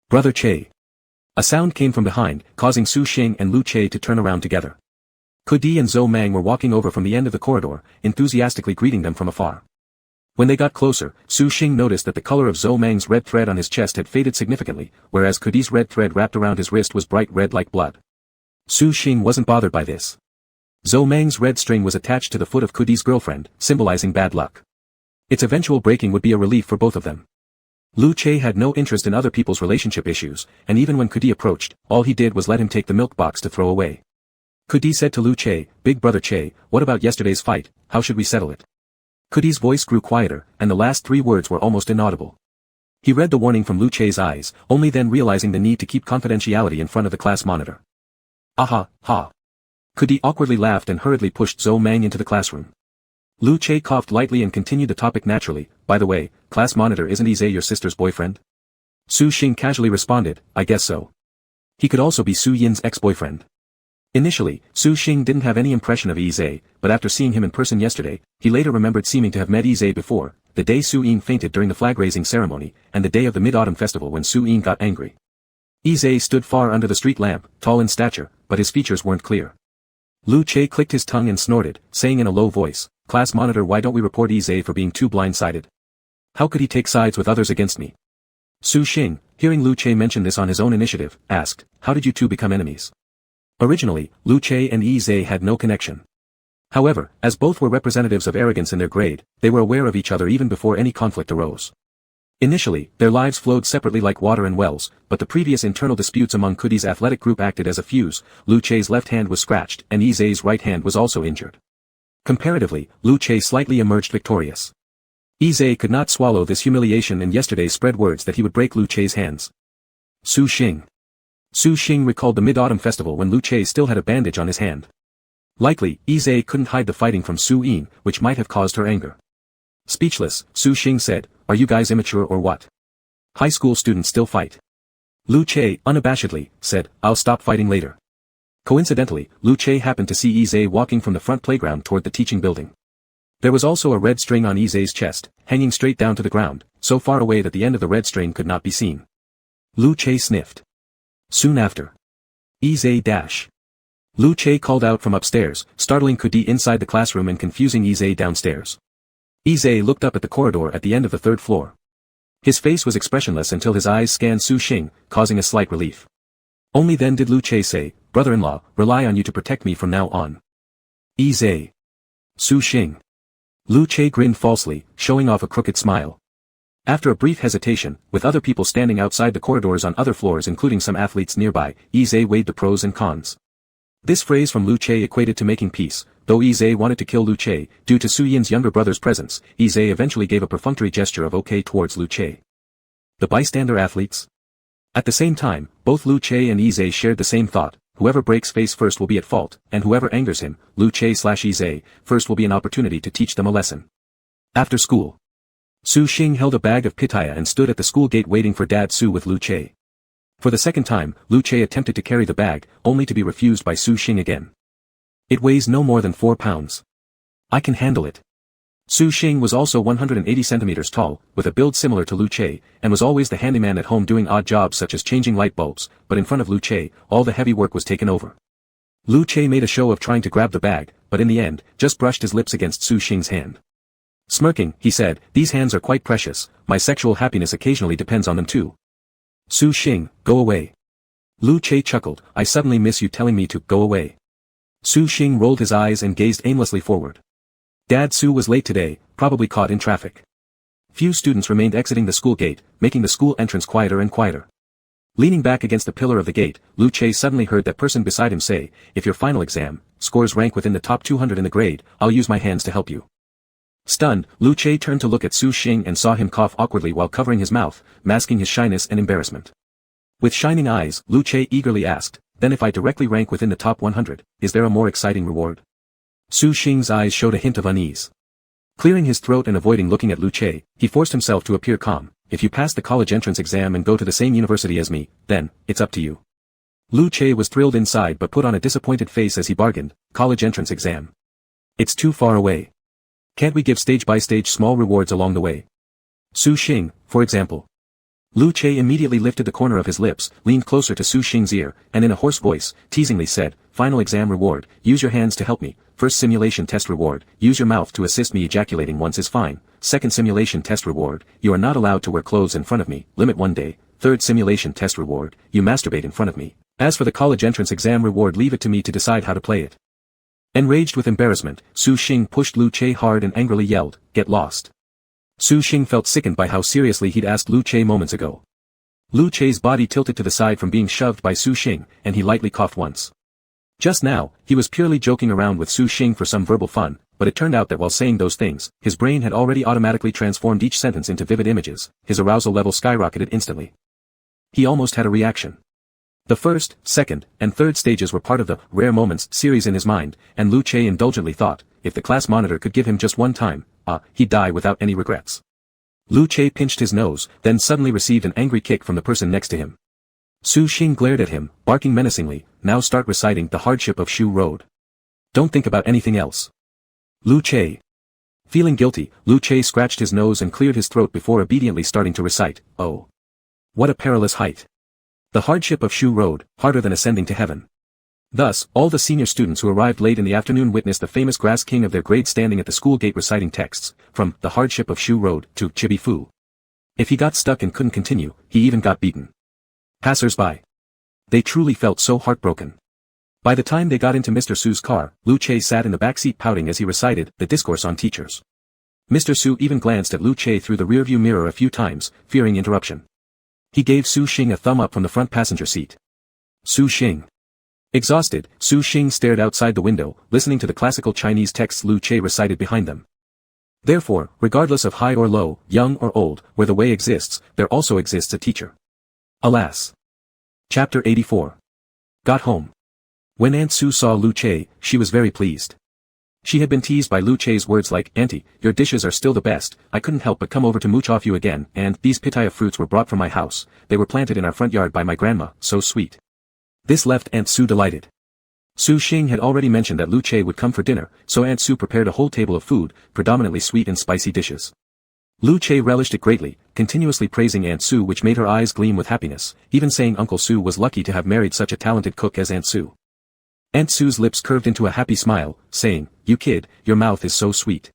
Brother Che. A sound came from behind, causing Su Xing and Lu Che to turn around together. Kudi and Zhou Mang were walking over from the end of the corridor, enthusiastically greeting them from afar. When they got closer, Su Xing noticed that the color of Zhou Mang's red thread on his chest had faded significantly, whereas Kudi's red thread wrapped around his wrist was bright red like blood. Su Xing wasn't bothered by this. Zhou Mang's red string was attached to the foot of Kudi's girlfriend, symbolizing bad luck. Its eventual breaking would be a relief for both of them. Lu Che had no interest in other people's relationship issues, and even when Kudi approached, all he did was let him take the milk box to throw away. Kudi said to Lu Che, Big brother Che, what about yesterday's fight, how should we settle it? Kudi's voice grew quieter, and the last 3 words were almost inaudible. He read the warning from Lu Che's eyes, only then realizing the need to keep confidentiality in front of the class monitor. Aha, ha. Kudi awkwardly laughed and hurriedly pushed Zhou Mang into the classroom. Lu Che coughed lightly and continued the topic naturally, by the way, class monitor isn't Ize your sister's boyfriend? Su Xing casually responded, I guess so. He could also be Su Yin's ex-boyfriend. Initially, Su Xing didn't have any impression of Ize, but after seeing him in person yesterday, he later remembered seeming to have met Ize before, the day Su Yin fainted during the flag-raising ceremony, and the day of the Mid-Autumn Festival when Su Yin got angry. Ize stood far under the street lamp, tall in stature, but his features weren't clear. Lu Che clicked his tongue and snorted, saying in a low voice, Class monitor, why don't we report Ize for being too blind-sided? How could he take sides with others against me? Su Xing, hearing Lu Che mention this on his own initiative, asked, how did you two become enemies? Originally, Lu Che and Ize had no connection. However, as both were representatives of arrogance in their grade, they were aware of each other even before any conflict arose. Initially, their lives flowed separately like water and wells, but the previous internal disputes among Kudi's athletic group acted as a fuse. Lu Che's left hand was scratched and Ize's right hand was also injured. Comparatively, Lu Che slightly emerged victorious. Ize could not swallow this humiliation and yesterday spread words that he would break Lu Che's hands. Su Xing. Su Xing recalled the Mid-Autumn Festival when Lu Che still had a bandage on his hand. Likely, Ize couldn't hide the fighting from Su Yin, which might have caused her anger. Speechless, Su Xing said, are you guys immature or what? High school students still fight. Lu Che, unabashedly, said, I'll stop fighting later. Coincidentally, Lu Che happened to see Ize walking from the front playground toward the teaching building. There was also a red string on Ize's chest, hanging straight down to the ground, so far away that the end of the red string could not be seen. Lu Che sniffed. Soon after. Ize dash. Lu Che called out from upstairs, startling Kudi inside the classroom and confusing Ize downstairs. Ize looked up at the corridor at the end of the 3rd floor. His face was expressionless until his eyes scanned Su Xing, causing a slight relief. Only then did Lu Che say, brother-in-law, rely on you to protect me from now on. Ize. Su Xing. Lu Che grinned falsely, showing off a crooked smile. After a brief hesitation, with other people standing outside the corridors on other floors including some athletes nearby, Yi weighed the pros and cons. This phrase from Lu Che equated to making peace. Though Yi wanted to kill Lu Che, due to Su Yin's younger brother's presence, Yi eventually gave a perfunctory gesture of okay towards Lu Che. The bystander athletes? At the same time, both Lu Che and Yi shared the same thought: whoever breaks face first will be at fault, and whoever angers him, Lu Che/Yi, first will be an opportunity to teach them a lesson. After school, Su Xing held a bag of pitaya and stood at the school gate waiting for Dad Su with Lu Che. For the second time, Lu Che attempted to carry the bag, only to be refused by Su Xing again. It weighs no more than 4 pounds. I can handle it. Su Xing was also 180 centimeters tall, with a build similar to Lu Che, and was always the handyman at home doing odd jobs such as changing light bulbs, but in front of Lu Che, all the heavy work was taken over. Lu Che made a show of trying to grab the bag, but in the end, just brushed his lips against Su Xing's hand. Smirking, he said, "These hands are quite precious, my sexual happiness occasionally depends on them too." Su Xing, go away. Lu Che chuckled, I suddenly miss you telling me to go away. Su Xing rolled his eyes and gazed aimlessly forward. Dad Su was late today, probably caught in traffic. Few students remained exiting the school gate, making the school entrance quieter and quieter. Leaning back against the pillar of the gate, Lu Che suddenly heard that person beside him say, if your final exam scores rank within the top 200 in the grade, I'll use my hands to help you. Stunned, Lu Che turned to look at Su Xing and saw him cough awkwardly while covering his mouth, masking his shyness and embarrassment. With shining eyes, Lu Che eagerly asked, then if I directly rank within the top 100, is there a more exciting reward? Su Xing's eyes showed a hint of unease. Clearing his throat and avoiding looking at Lu Che, he forced himself to appear calm. If you pass the college entrance exam and go to the same university as me, then, it's up to you. Lu Che was thrilled inside but put on a disappointed face as he bargained, college entrance exam. It's too far away. Can't we give stage-by-stage small rewards along the way? Su Xing, for example. Lu Che immediately lifted the corner of his lips, leaned closer to Su Xing's ear, and in a hoarse voice, teasingly said, final exam reward, use your hands to help me. First simulation test reward, use your mouth to assist me ejaculating once is fine. Second simulation test reward, you are not allowed to wear clothes in front of me, limit 1 day. Third simulation test reward, you masturbate in front of me. As for the college entrance exam reward, leave it to me to decide how to play it. Enraged with embarrassment, Su Xing pushed Lu Che hard and angrily yelled, get lost. Su Xing felt sickened by how seriously he'd asked Lu Che moments ago. Lu Che's body tilted to the side from being shoved by Su Xing, and he lightly coughed once. Just now, he was purely joking around with Su Xing for some verbal fun, but it turned out that while saying those things, his brain had already automatically transformed each sentence into vivid images. His arousal level skyrocketed instantly. He almost had a reaction. The first, second, and third stages were part of the Rare Moments series in his mind, and Lu Che indulgently thought, if the class monitor could give him just one time, he'd die without any regrets. Lu Che pinched his nose, then suddenly received an angry kick from the person next to him. Su Xing glared at him, barking menacingly, now start reciting the hardship of Shu Road. Don't think about anything else. Lu Che. Feeling guilty, Lu Che scratched his nose and cleared his throat before obediently starting to recite, oh. What a perilous height. The hardship of Shu Road, harder than ascending to heaven. Thus, all the senior students who arrived late in the afternoon witnessed the famous grass king of their grade standing at the school gate reciting texts, from The Hardship of Shu Road to Chibi Fu. If he got stuck and couldn't continue, he even got beaten. Passers-by. They truly felt so heartbroken. By the time they got into Mr. Su's car, Lu Che sat in the back seat pouting as he recited the discourse on teachers. Mr. Su even glanced at Lu Che through the rearview mirror a few times, fearing interruption. He gave Su Xing a thumb up from the front passenger seat. Su Xing. Exhausted, Su Xing stared outside the window, listening to the classical Chinese texts Lu Che recited behind them. Therefore, regardless of high or low, young or old, where the way exists, there also exists a teacher. Alas. Chapter 84. Got home. When Aunt Su saw Lu Che, she was very pleased. She had been teased by Lu Che's words like, Auntie, your dishes are still the best, I couldn't help but come over to mooch off you again, and these pitaya fruits were brought from my house, they were planted in our front yard by my grandma, so sweet. This left Aunt Su delighted. Su Xing had already mentioned that Lu Che would come for dinner, so Aunt Su prepared a whole table of food, predominantly sweet and spicy dishes. Lu Che relished it greatly, continuously praising Aunt Su, which made her eyes gleam with happiness, even saying Uncle Su was lucky to have married such a talented cook as Aunt Su. Aunt Su's lips curved into a happy smile, saying, you kid, your mouth is so sweet.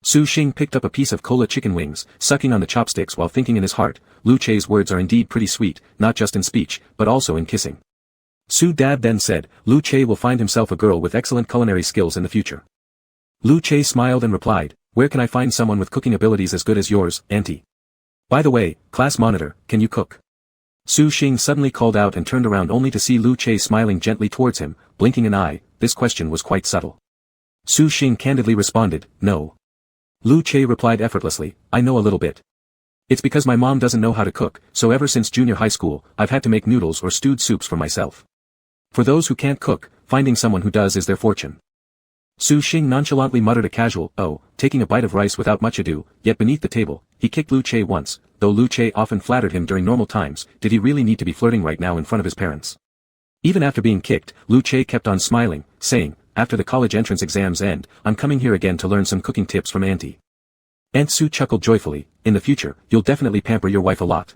Su Xing picked up a piece of cola chicken wings, sucking on the chopsticks while thinking in his heart, Lu Che's words are indeed pretty sweet, not just in speech, but also in kissing. Su Dad then said, Lu Che will find himself a girl with excellent culinary skills in the future. Lu Che smiled and replied, Where can I find someone with cooking abilities as good as yours, auntie? By the way, class monitor, can you cook? Su Xing suddenly called out and turned around only to see Lu Che smiling gently towards him, blinking an eye. This question was quite subtle. Su Xing candidly responded, no. Lu Che replied effortlessly, I know a little bit. It's because my mom doesn't know how to cook, so ever since junior high school, I've had to make noodles or stewed soups for myself. For those who can't cook, finding someone who does is their fortune. Su Xing nonchalantly muttered a casual, oh, taking a bite of rice without much ado, yet beneath the table, he kicked Lu Che once. Though Lu Che often flattered him during normal times, did he really need to be flirting right now in front of his parents? Even after being kicked, Lu Che kept on smiling, saying, after the college entrance exams end, I'm coming here again to learn some cooking tips from Auntie. Aunt Su chuckled joyfully, in the future, you'll definitely pamper your wife a lot.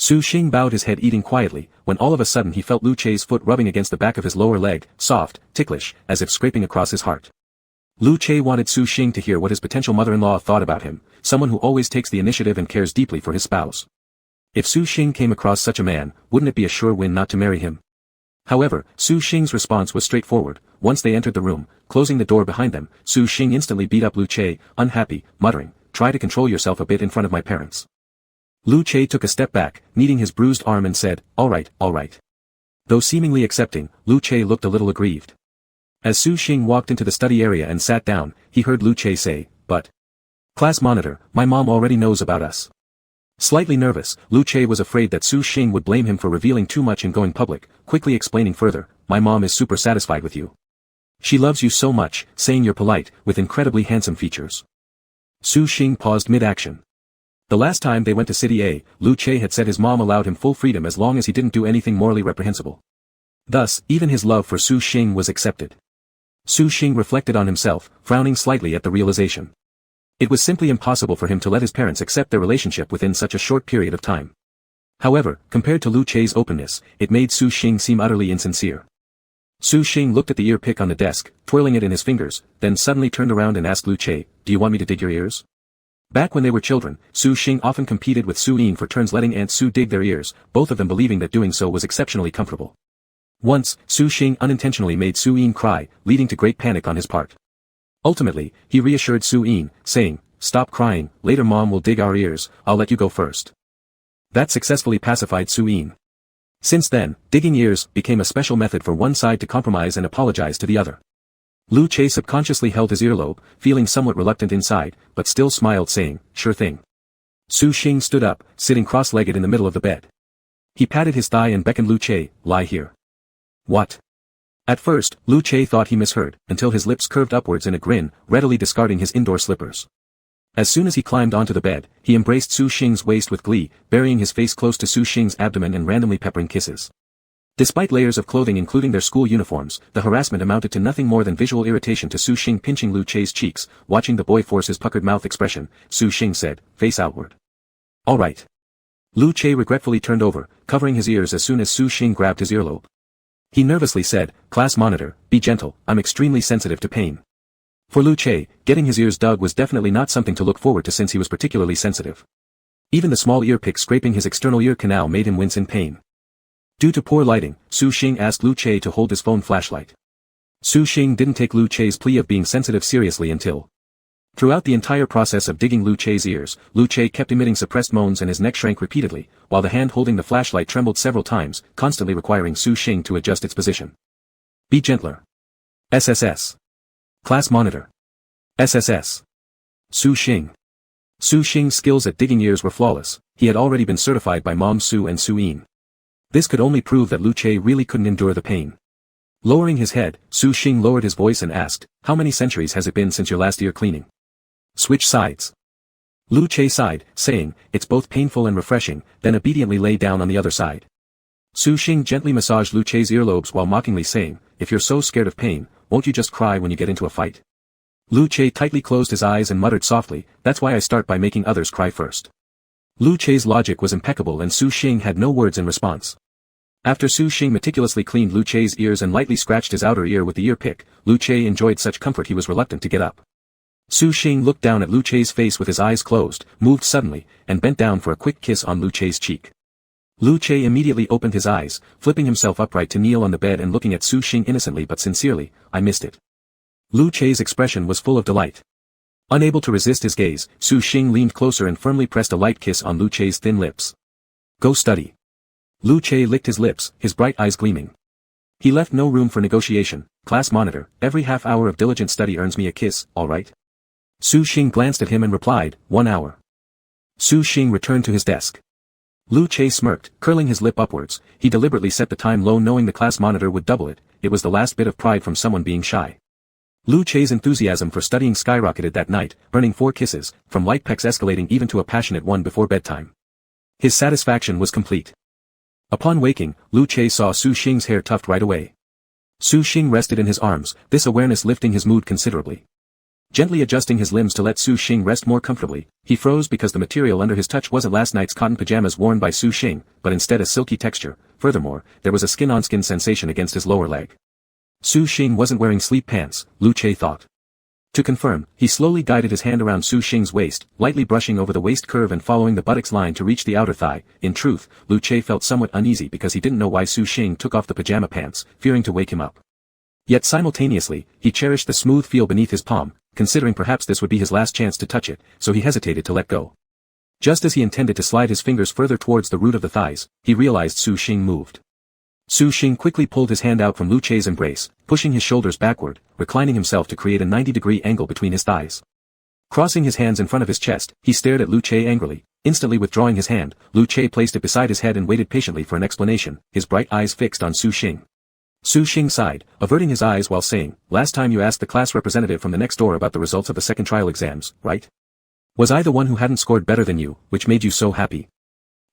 Su Xing bowed his head eating quietly, when all of a sudden he felt Lu Che's foot rubbing against the back of his lower leg, soft, ticklish, as if scraping across his heart. Lu Che wanted Su Xing to hear what his potential mother-in-law thought about him, someone who always takes the initiative and cares deeply for his spouse. If Su Xing came across such a man, wouldn't it be a sure win not to marry him? However, Su Xing's response was straightforward. Once they entered the room, closing the door behind them, Su Xing instantly beat up Lu Che, unhappy, muttering, try to control yourself a bit in front of my parents. Lu Che took a step back, kneading his bruised arm and said, all right. Though seemingly accepting, Lu Che looked a little aggrieved. As Su Xing walked into the study area and sat down, he heard Lu Che say, but... Class monitor, my mom already knows about us. Slightly nervous, Lu Che was afraid that Su Xing would blame him for revealing too much and going public, quickly explaining further, my mom is super satisfied with you. She loves you so much, saying you're polite, with incredibly handsome features. Su Xing paused mid-action. The last time they went to City A, Lu Che had said his mom allowed him full freedom as long as he didn't do anything morally reprehensible. Thus, even his love for Su Xing was accepted. Su Xing reflected on himself, frowning slightly at the realization. It was simply impossible for him to let his parents accept their relationship within such a short period of time. However, compared to Lu Che's openness, it made Su Xing seem utterly insincere. Su Xing looked at the ear pick on the desk, twirling it in his fingers, then suddenly turned around and asked Lu Che, do you want me to dig your ears? Back when they were children, Su Xing often competed with Su Yin for turns letting Aunt Su dig their ears, both of them believing that doing so was exceptionally comfortable. Once, Su Xing unintentionally made Su Yin cry, leading to great panic on his part. Ultimately, he reassured Su Yin, saying, stop crying, later mom will dig our ears, I'll let you go first. That successfully pacified Su Yin. Since then, digging ears became a special method for one side to compromise and apologize to the other. Lu Che subconsciously held his earlobe, feeling somewhat reluctant inside, but still smiled saying, sure thing. Su Xing stood up, sitting cross-legged in the middle of the bed. He patted his thigh and beckoned Lu Che, lie here. What? At first, Lu Che thought he misheard, until his lips curved upwards in a grin, readily discarding his indoor slippers. As soon as he climbed onto the bed, he embraced Su Xing's waist with glee, burying his face close to Su Xing's abdomen and randomly peppering kisses. Despite layers of clothing including their school uniforms, the harassment amounted to nothing more than visual irritation to Su Xing. Pinching Lu Che's cheeks, watching the boy force his puckered mouth expression, Su Xing said, face outward. All right. Lu Che regretfully turned over, covering his ears as soon as Su Xing grabbed his earlobe. He nervously said, class monitor, be gentle, I'm extremely sensitive to pain. For Lu Che, getting his ears dug was definitely not something to look forward to since he was particularly sensitive. Even the small ear pick scraping his external ear canal made him wince in pain. Due to poor lighting, Su Xing asked Lu Che to hold his phone flashlight. Su Xing didn't take Lu Che's plea of being sensitive seriously until... Throughout the entire process of digging Lu Che's ears, Lu Che kept emitting suppressed moans and his neck shrank repeatedly, while the hand holding the flashlight trembled several times, constantly requiring Su Xing to adjust its position. Be gentler. SSS. Class monitor. SSS. Su Xing. Su Xing's skills at digging ears were flawless. He had already been certified by Mom Su and Su Yin. This could only prove that Lu Che really couldn't endure the pain. Lowering his head, Su Xing lowered his voice and asked, how many centuries has it been since your last ear cleaning? Switch sides. Lu Che sighed, saying, it's both painful and refreshing, then obediently lay down on the other side. Su Xing gently massaged Lu Che's earlobes while mockingly saying, if you're so scared of pain, won't you just cry when you get into a fight? Lu Che tightly closed his eyes and muttered softly, that's why I start by making others cry first. Lu Che's logic was impeccable and Su Xing had no words in response. After Su Xing meticulously cleaned Lu Che's ears and lightly scratched his outer ear with the ear pick, Lu Che enjoyed such comfort he was reluctant to get up. Su Xing looked down at Lu Che's face with his eyes closed, moved suddenly, and bent down for a quick kiss on Lu Che's cheek. Lu Che immediately opened his eyes, flipping himself upright to kneel on the bed and looking at Su Xing innocently but sincerely, I missed it. Lu Che's expression was full of delight. Unable to resist his gaze, Su Xing leaned closer and firmly pressed a light kiss on Lu Che's thin lips. Go study. Lu Che licked his lips, his bright eyes gleaming. He left no room for negotiation. Class monitor, every half hour of diligent study earns me a kiss, all right? Su Xing glanced at him and replied, 1 hour. Su Xing returned to his desk. Lu Che smirked, curling his lip upwards. He deliberately set the time low knowing the class monitor would double it. It was the last bit of pride from someone being shy. Lu Che's enthusiasm for studying skyrocketed that night, earning 4 kisses, from light pecks escalating even to a passionate one before bedtime. His satisfaction was complete. Upon waking, Lu Che saw Su Xing's hair tuft right away. Su Xing rested in his arms, this awareness lifting his mood considerably. Gently adjusting his limbs to let Su Xing rest more comfortably, he froze because the material under his touch wasn't last night's cotton pajamas worn by Su Xing, but instead a silky texture. Furthermore, there was a skin-on-skin sensation against his lower leg. Su Xing wasn't wearing sleep pants, Lu Che thought. To confirm, he slowly guided his hand around Su Xing's waist, lightly brushing over the waist curve and following the buttocks line to reach the outer thigh. In truth, Lu Che felt somewhat uneasy because he didn't know why Su Xing took off the pajama pants, fearing to wake him up. Yet simultaneously, he cherished the smooth feel beneath his palm, considering perhaps this would be his last chance to touch it, so he hesitated to let go. Just as he intended to slide his fingers further towards the root of the thighs, he realized Su Xing moved. Su Xing quickly pulled his hand out from Lu Che's embrace, pushing his shoulders backward, reclining himself to create a 90-degree angle between his thighs. Crossing his hands in front of his chest, he stared at Lu Che angrily. Instantly withdrawing his hand, Lu Che placed it beside his head and waited patiently for an explanation, his bright eyes fixed on Su Xing. Su Xing sighed, averting his eyes while saying, last time you asked the class representative from the next door about the results of the second trial exams, right? Was I the one who hadn't scored better than you, which made you so happy?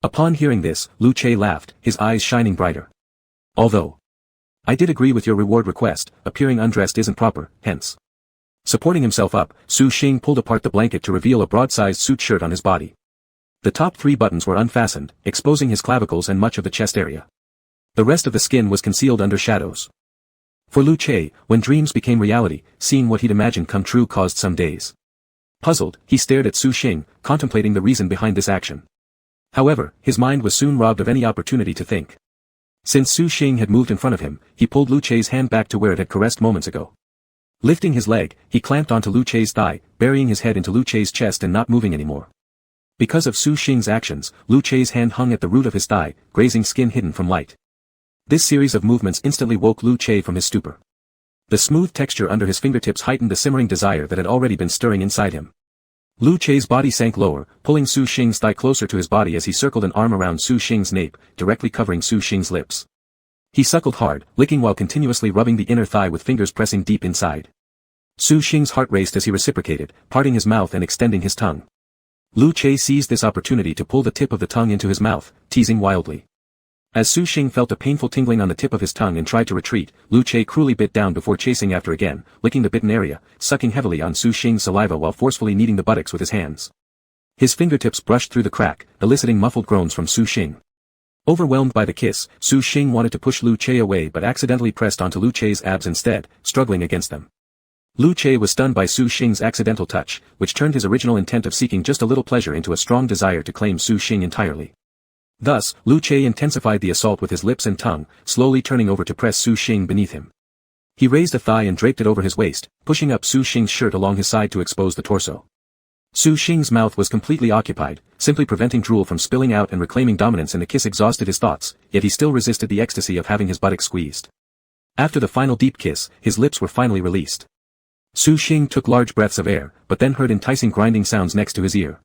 Upon hearing this, Lu Che laughed, his eyes shining brighter. Although I did agree with your reward request, appearing undressed isn't proper, hence. Supporting himself up, Su Xing pulled apart the blanket to reveal a broad-sized suit shirt on his body. The top 3 buttons were unfastened, exposing his clavicles and much of the chest area. The rest of the skin was concealed under shadows. For Lu Che, when dreams became reality, seeing what he'd imagined come true caused some days. Puzzled, he stared at Su Xing, contemplating the reason behind this action. However, his mind was soon robbed of any opportunity to think. Since Su Xing had moved in front of him, he pulled Lu Che's hand back to where it had caressed moments ago. Lifting his leg, he clamped onto Lu Che's thigh, burying his head into Lu Che's chest and not moving anymore. Because of Su Xing's actions, Lu Che's hand hung at the root of his thigh, grazing skin hidden from light. This series of movements instantly woke Lu Che from his stupor. The smooth texture under his fingertips heightened the simmering desire that had already been stirring inside him. Lu Che's body sank lower, pulling Su Xing's thigh closer to his body as he circled an arm around Su Xing's nape, directly covering Su Xing's lips. He suckled hard, licking while continuously rubbing the inner thigh with fingers pressing deep inside. Su Xing's heart raced as he reciprocated, parting his mouth and extending his tongue. Lu Che seized this opportunity to pull the tip of the tongue into his mouth, teasing wildly. As Su Xing felt a painful tingling on the tip of his tongue and tried to retreat, Lu Che cruelly bit down before chasing after again, licking the bitten area, sucking heavily on Su Xing's saliva while forcefully kneading the buttocks with his hands. His fingertips brushed through the crack, eliciting muffled groans from Su Xing. Overwhelmed by the kiss, Su Xing wanted to push Lu Che away but accidentally pressed onto Lu Che's abs instead, struggling against them. Lu Che was stunned by Su Xing's accidental touch, which turned his original intent of seeking just a little pleasure into a strong desire to claim Su Xing entirely. Thus, Lu Che intensified the assault with his lips and tongue, slowly turning over to press Su Xing beneath him. He raised a thigh and draped it over his waist, pushing up Su Xing's shirt along his side to expose the torso. Su Xing's mouth was completely occupied, simply preventing drool from spilling out and reclaiming dominance in the kiss exhausted his thoughts, yet he still resisted the ecstasy of having his buttocks squeezed. After the final deep kiss, his lips were finally released. Su Xing took large breaths of air, but then heard enticing grinding sounds next to his ear.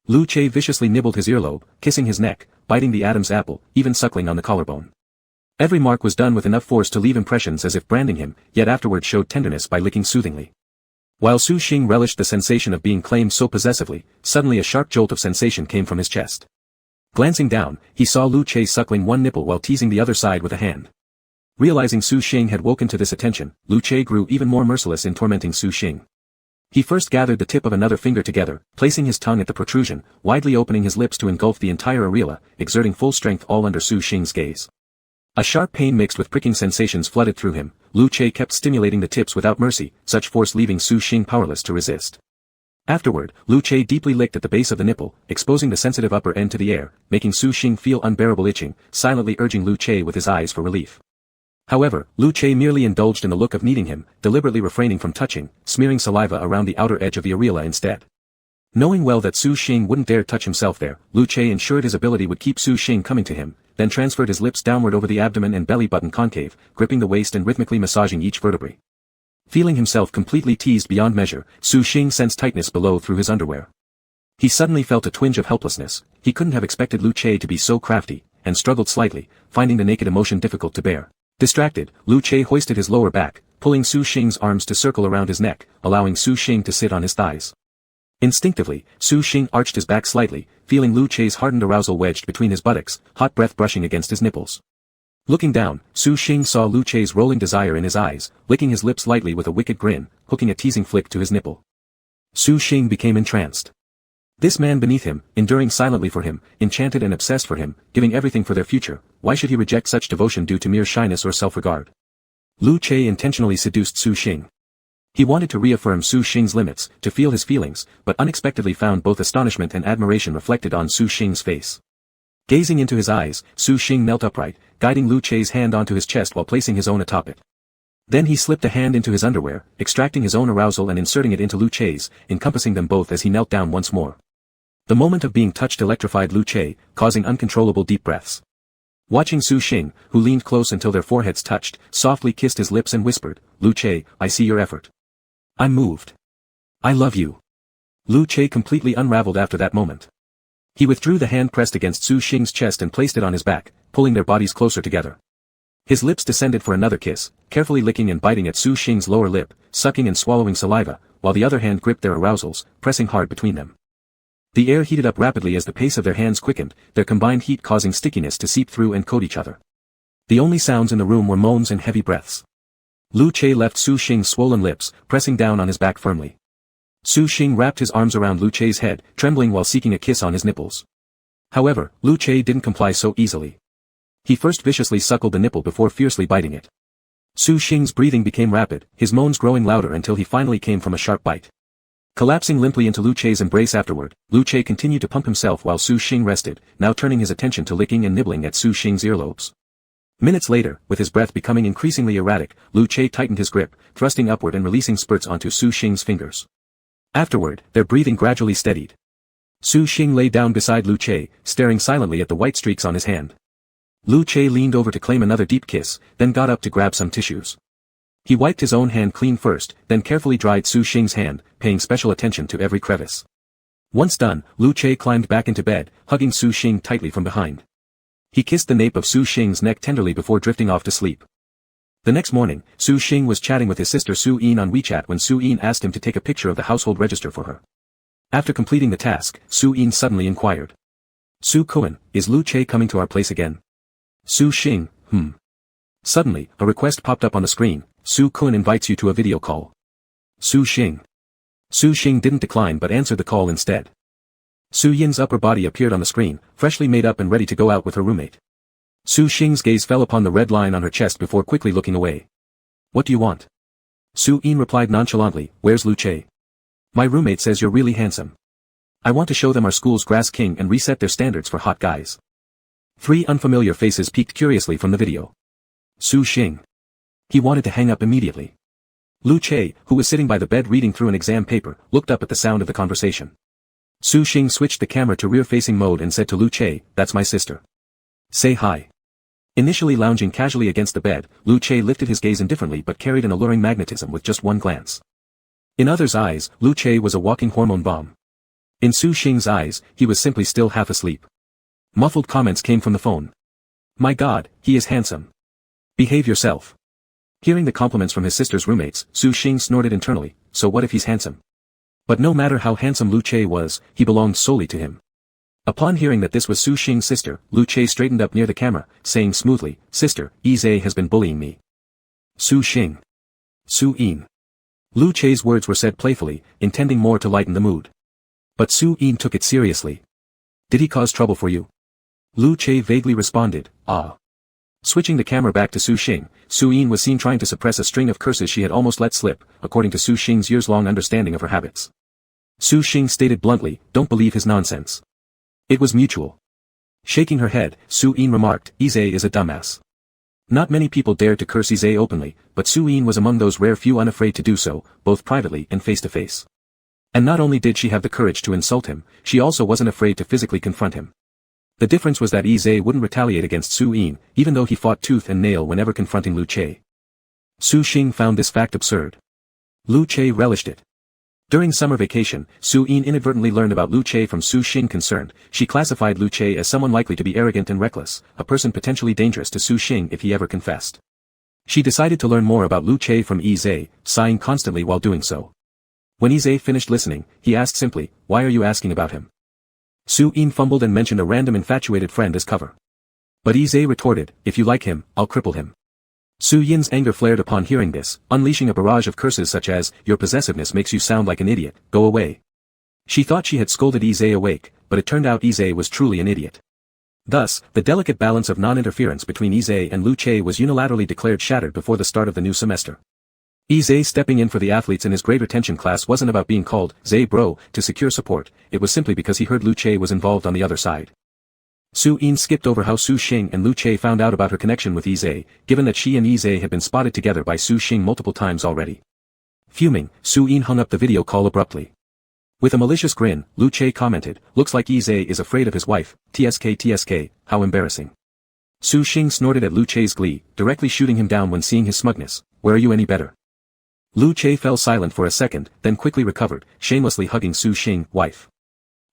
Lu Che viciously nibbled his earlobe, kissing his neck, biting the Adam's apple, even suckling on the collarbone. Every mark was done with enough force to leave impressions as if branding him, yet afterward showed tenderness by licking soothingly. While Su Xing relished the sensation of being claimed so possessively, suddenly a sharp jolt of sensation came from his chest. Glancing down, he saw Lu Che suckling one nipple while teasing the other side with a hand. Realizing Su Xing had woken to this attention, Lu Che grew even more merciless in tormenting Su Xing. He first gathered the tip of another finger together, placing his tongue at the protrusion, widely opening his lips to engulf the entire areola, exerting full strength all under Su Xing's gaze. A sharp pain mixed with pricking sensations flooded through him. Lu Che kept stimulating the tips without mercy, such force leaving Su Xing powerless to resist. Afterward, Lu Che deeply licked at the base of the nipple, exposing the sensitive upper end to the air, making Su Xing feel unbearable itching, silently urging Lu Che with his eyes for relief. However, Lu Che merely indulged in the look of needing him, deliberately refraining from touching, smearing saliva around the outer edge of the areola instead. Knowing well that Su Xing wouldn't dare touch himself there, Lu Che ensured his ability would keep Su Xing coming to him, then transferred his lips downward over the abdomen and belly button concave, gripping the waist and rhythmically massaging each vertebrae. Feeling himself completely teased beyond measure, Su Xing sensed tightness below through his underwear. He suddenly felt a twinge of helplessness. He couldn't have expected Lu Che to be so crafty, and struggled slightly, finding the naked emotion difficult to bear. Distracted, Lu Che hoisted his lower back, pulling Su Xing's arms to circle around his neck, allowing Su Xing to sit on his thighs. Instinctively, Su Xing arched his back slightly, feeling Lu Che's hardened arousal wedged between his buttocks, hot breath brushing against his nipples. Looking down, Su Xing saw Lu Che's rolling desire in his eyes, licking his lips lightly with a wicked grin, hooking a teasing flick to his nipple. Su Xing became entranced. This man beneath him, enduring silently for him, enchanted and obsessed for him, giving everything for their future, why should he reject such devotion due to mere shyness or self-regard? Lu Che intentionally seduced Su Xing. He wanted to reaffirm Su Xing's limits, to feel his feelings, but unexpectedly found both astonishment and admiration reflected on Su Xing's face. Gazing into his eyes, Su Xing knelt upright, guiding Lu Che's hand onto his chest while placing his own atop it. Then he slipped a hand into his underwear, extracting his own arousal and inserting it into Lu Che's, encompassing them both as he knelt down once more. The moment of being touched electrified Lu Che, causing uncontrollable deep breaths. Watching Su Xing, who leaned close until their foreheads touched, softly kissed his lips and whispered, "Lu Che, I see your effort. I'm moved. I love you." Lu Che completely unraveled after that moment. He withdrew the hand pressed against Su Xing's chest and placed it on his back, pulling their bodies closer together. His lips descended for another kiss, carefully licking and biting at Su Xing's lower lip, sucking and swallowing saliva, while the other hand gripped their arousals, pressing hard between them. The air heated up rapidly as the pace of their hands quickened, their combined heat causing stickiness to seep through and coat each other. The only sounds in the room were moans and heavy breaths. Lu Che left Su Xing's swollen lips, pressing down on his back firmly. Su Xing wrapped his arms around Lu Che's head, trembling while seeking a kiss on his nipples. However, Lu Che didn't comply so easily. He first viciously suckled the nipple before fiercely biting it. Su Xing's breathing became rapid, his moans growing louder until he finally came from a sharp bite. Collapsing limply into Lu Che's embrace afterward, Lu Che continued to pump himself while Su Xing rested, now turning his attention to licking and nibbling at Su Xing's earlobes. Minutes later, with his breath becoming increasingly erratic, Lu Che tightened his grip, thrusting upward and releasing spurts onto Su Xing's fingers. Afterward, their breathing gradually steadied. Su Xing lay down beside Lu Che, staring silently at the white streaks on his hand. Lu Che leaned over to claim another deep kiss, then got up to grab some tissues. He wiped his own hand clean first, then carefully dried Su Xing's hand, paying special attention to every crevice. Once done, Lu Che climbed back into bed, hugging Su Xing tightly from behind. He kissed the nape of Su Xing's neck tenderly before drifting off to sleep. The next morning, Su Xing was chatting with his sister Su Yin on WeChat when Su Yin asked him to take a picture of the household register for her. After completing the task, Su Yin suddenly inquired. "Su Kuan, is Lu Che coming to our place again?" Su Xing, Suddenly, a request popped up on the screen. "Su Kun invites you to a video call." Su Xing. Su Xing didn't decline but answered the call instead. Su Yin's upper body appeared on the screen, freshly made up and ready to go out with her roommate. Su Xing's gaze fell upon the red line on her chest before quickly looking away. "What do you want?" Su Yin replied nonchalantly, "Where's Lu Che?" "My roommate says you're really handsome. I want to show them our school's grass king and reset their standards for hot guys." Three unfamiliar faces peeked curiously from the video. Su Xing. He wanted to hang up immediately. Lu Che, who was sitting by the bed reading through an exam paper, looked up at the sound of the conversation. Su Xing switched the camera to rear-facing mode and said to Lu Che, "That's my sister. Say hi." Initially lounging casually against the bed, Lu Che lifted his gaze indifferently but carried an alluring magnetism with just one glance. In others' eyes, Lu Che was a walking hormone bomb. In Su Xing's eyes, he was simply still half asleep. Muffled comments came from the phone. "My God, he is handsome. Behave yourself." Hearing the compliments from his sister's roommates, Su Xing snorted internally, so what if he's handsome? But no matter how handsome Lu Che was, he belonged solely to him. Upon hearing that this was Su Xing's sister, Lu Che straightened up near the camera, saying smoothly, "Sister, Yi has been bullying me." Su Xing. Su Yin. Lu Che's words were said playfully, intending more to lighten the mood. But Su Yin took it seriously. "Did he cause trouble for you?" Lu Che vaguely responded, "Ah." Switching the camera back to Su Xing, Su Yin was seen trying to suppress a string of curses she had almost let slip, according to Su Xing's years-long understanding of her habits. Su Xing stated bluntly, "Don't believe his nonsense. It was mutual." Shaking her head, Su Yin remarked, "Yi is a dumbass. Not many people dared to curse Ize openly, but Su Yin was among those rare few unafraid to do so, both privately and face to face. And not only did she have the courage to insult him, she also wasn't afraid to physically confront him. The difference was that Ize wouldn't retaliate against Su Yin, even though he fought tooth and nail whenever confronting Lu Che. Su Xing found this fact absurd. Lu Che relished it. During summer vacation, Su Yin inadvertently learned about Lu Che from Su Xing. Concerned, she classified Lu Che as someone likely to be arrogant and reckless, a person potentially dangerous to Su Xing if he ever confessed. She decided to learn more about Lu Che from Ize, sighing constantly while doing so. When Ize finished listening, he asked simply, "Why are you asking about him?" Su Yin fumbled and mentioned a random infatuated friend as cover. But Ize retorted, "If you like him, I'll cripple him." Su Yin's anger flared upon hearing this, unleashing a barrage of curses such as, "Your possessiveness makes you sound like an idiot, go away." She thought she had scolded Ize awake, but it turned out Ize was truly an idiot. Thus, the delicate balance of non-interference between Ize and Lu Che was unilaterally declared shattered before the start of the new semester. Ize stepping in for the athletes in his grade retention class wasn't about being called "Zay bro" to secure support, it was simply because he heard Lu Che was involved on the other side. Su Yin skipped over how Su Xing and Lu Che found out about her connection with Ize, given that she and Ize had been spotted together by Su Xing multiple times already. Fuming, Su Yin hung up the video call abruptly. With a malicious grin, Lu Che commented, "Looks like Ize is afraid of his wife, tsk, how embarrassing." Su Xing snorted at Lu Che's glee, directly shooting him down when seeing his smugness, "Where are you any better?" Lu Che fell silent for a second, then quickly recovered, shamelessly hugging Su Xing, "Wife."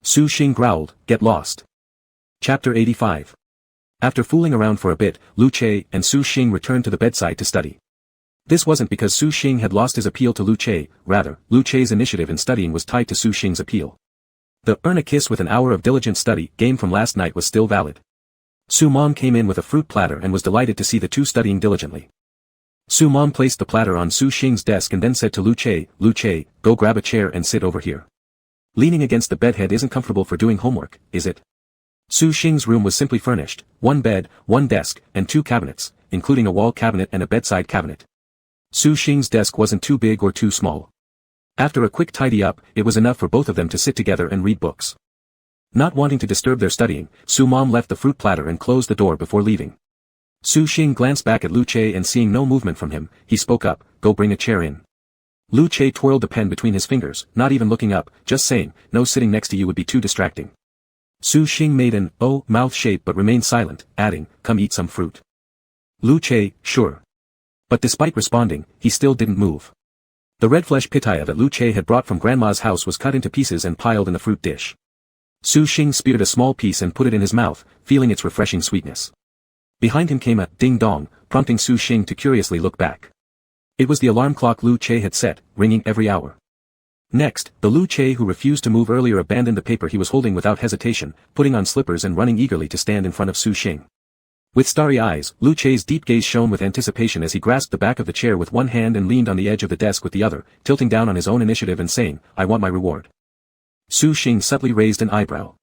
Su Xing growled, "Get lost." Chapter 85. After fooling around for a bit, Lu Che and Su Xing returned to the bedside to study. This wasn't because Su Xing had lost his appeal to Lu Che, rather, Lu Che's initiative in studying was tied to Su Xing's appeal. The "earn a kiss with an hour of diligent study" game from last night was still valid. Su Mom came in with a fruit platter and was delighted to see the two studying diligently. Su Mom placed the platter on Su Xing's desk and then said to Lu Che, "Go grab a chair and sit over here. Leaning against the bedhead isn't comfortable for doing homework, is it?" Su Xing's room was simply furnished, one bed, one desk, and two cabinets, including a wall cabinet and a bedside cabinet. Su Xing's desk wasn't too big or too small. After a quick tidy up, it was enough for both of them to sit together and read books. Not wanting to disturb their studying, Su Mom left the fruit platter and closed the door before leaving. Su Xing glanced back at Lu Che and seeing no movement from him, he spoke up, "Go bring a chair in." Lu Che twirled the pen between his fingers, not even looking up, just saying, "No, sitting next to you would be too distracting." Su Xing made an "oh" mouth shape but remained silent, adding, "Come eat some fruit." Lu Che, "Sure." But despite responding, he still didn't move. The red flesh pitaya that Lu Che had brought from Grandma's house was cut into pieces and piled in the fruit dish. Su Xing speared a small piece and put it in his mouth, feeling its refreshing sweetness. Behind him came a ding-dong, prompting Su Xing to curiously look back. It was the alarm clock Lu Che had set, ringing every hour. Next, the Lu Che who refused to move earlier abandoned the paper he was holding without hesitation, putting on slippers and running eagerly to stand in front of Su Xing. With starry eyes, Lu Che's deep gaze shone with anticipation as he grasped the back of the chair with one hand and leaned on the edge of the desk with the other, tilting down on his own initiative and saying, "I want my reward." Su Xing subtly raised an eyebrow.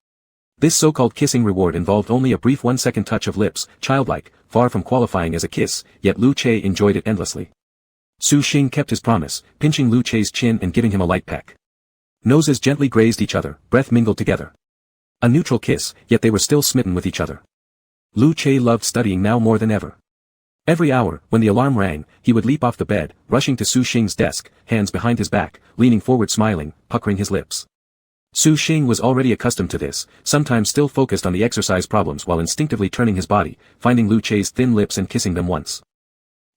This so-called kissing reward involved only a brief 1-second touch of lips, childlike, far from qualifying as a kiss, yet Lu Che enjoyed it endlessly. Su Xing kept his promise, pinching Lu Che's chin and giving him a light peck. Noses gently grazed each other, breath mingled together. A neutral kiss, yet they were still smitten with each other. Lu Che loved studying now more than ever. Every hour, when the alarm rang, he would leap off the bed, rushing to Su Xing's desk, hands behind his back, leaning forward smiling, puckering his lips. Su Xing was already accustomed to this, sometimes still focused on the exercise problems while instinctively turning his body, finding Lu Che's thin lips and kissing them once.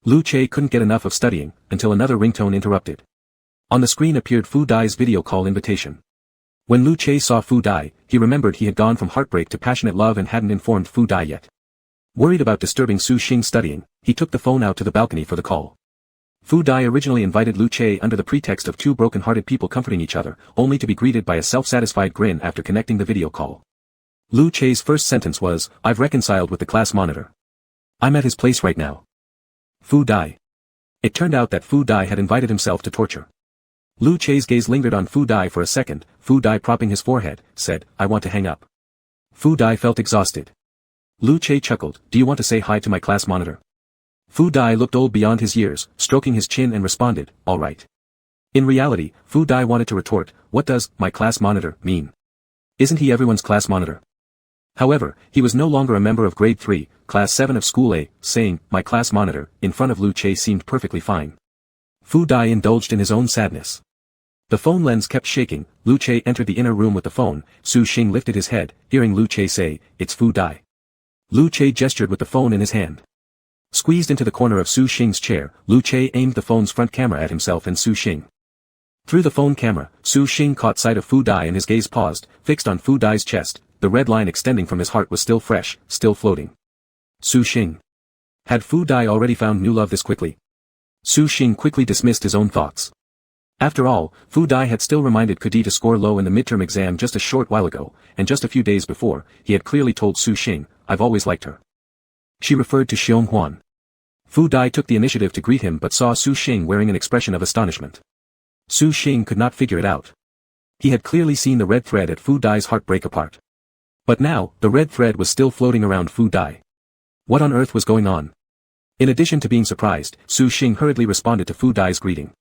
Lu Che couldn't get enough of studying, until another ringtone interrupted. On the screen appeared Fu Dai's video call invitation. When Lu Che saw Fu Dai, he remembered he had gone from heartbreak to passionate love and hadn't informed Fu Dai yet. Worried about disturbing Su Xing's studying, he took the phone out to the balcony for the call. Fu Dai originally invited Lu Che under the pretext of two broken-hearted people comforting each other, only to be greeted by a self-satisfied grin after connecting the video call. Lu Che's first sentence was, "I've reconciled with the class monitor. I'm at his place right now." Fu Dai. It turned out that Fu Dai had invited himself to torture. Lu Che's gaze lingered on Fu Dai for a second, Fu Dai propping his forehead, said, "I want to hang up." Fu Dai felt exhausted. Lu Che chuckled, "Do you want to say hi to my class monitor?" Fu Dai looked old beyond his years, stroking his chin and responded, "All right." In reality, Fu Dai wanted to retort, "What does, my class monitor, mean? Isn't he everyone's class monitor?" However, he was no longer a member of grade 3, class 7 of school A, saying, "My class monitor," in front of Lu Che seemed perfectly fine. Fu Dai indulged in his own sadness. The phone lens kept shaking. Lu Che entered the inner room with the phone. Su Xing lifted his head, hearing Lu Che say, "It's Fu Dai." Lu Che gestured with the phone in his hand. Squeezed into the corner of Su Xing's chair, Lu Che aimed the phone's front camera at himself and Su Xing. Through the phone camera, Su Xing caught sight of Fu Dai and his gaze paused, fixed on Fu Dai's chest. The red line extending from his heart was still fresh, still floating. Su Xing. Had Fu Dai already found new love this quickly? Su Xing quickly dismissed his own thoughts. After all, Fu Dai had still reminded Kudi to score low in the midterm exam just a short while ago, and just a few days before, he had clearly told Su Xing, "I've always liked her." She referred to Xiong Huan. Fu Dai took the initiative to greet him but saw Su Xing wearing an expression of astonishment. Su Xing could not figure it out. He had clearly seen the red thread at Fu Dai's heart break apart. But now, the red thread was still floating around Fu Dai. What on earth was going on? In addition to being surprised, Su Xing hurriedly responded to Fu Dai's greeting.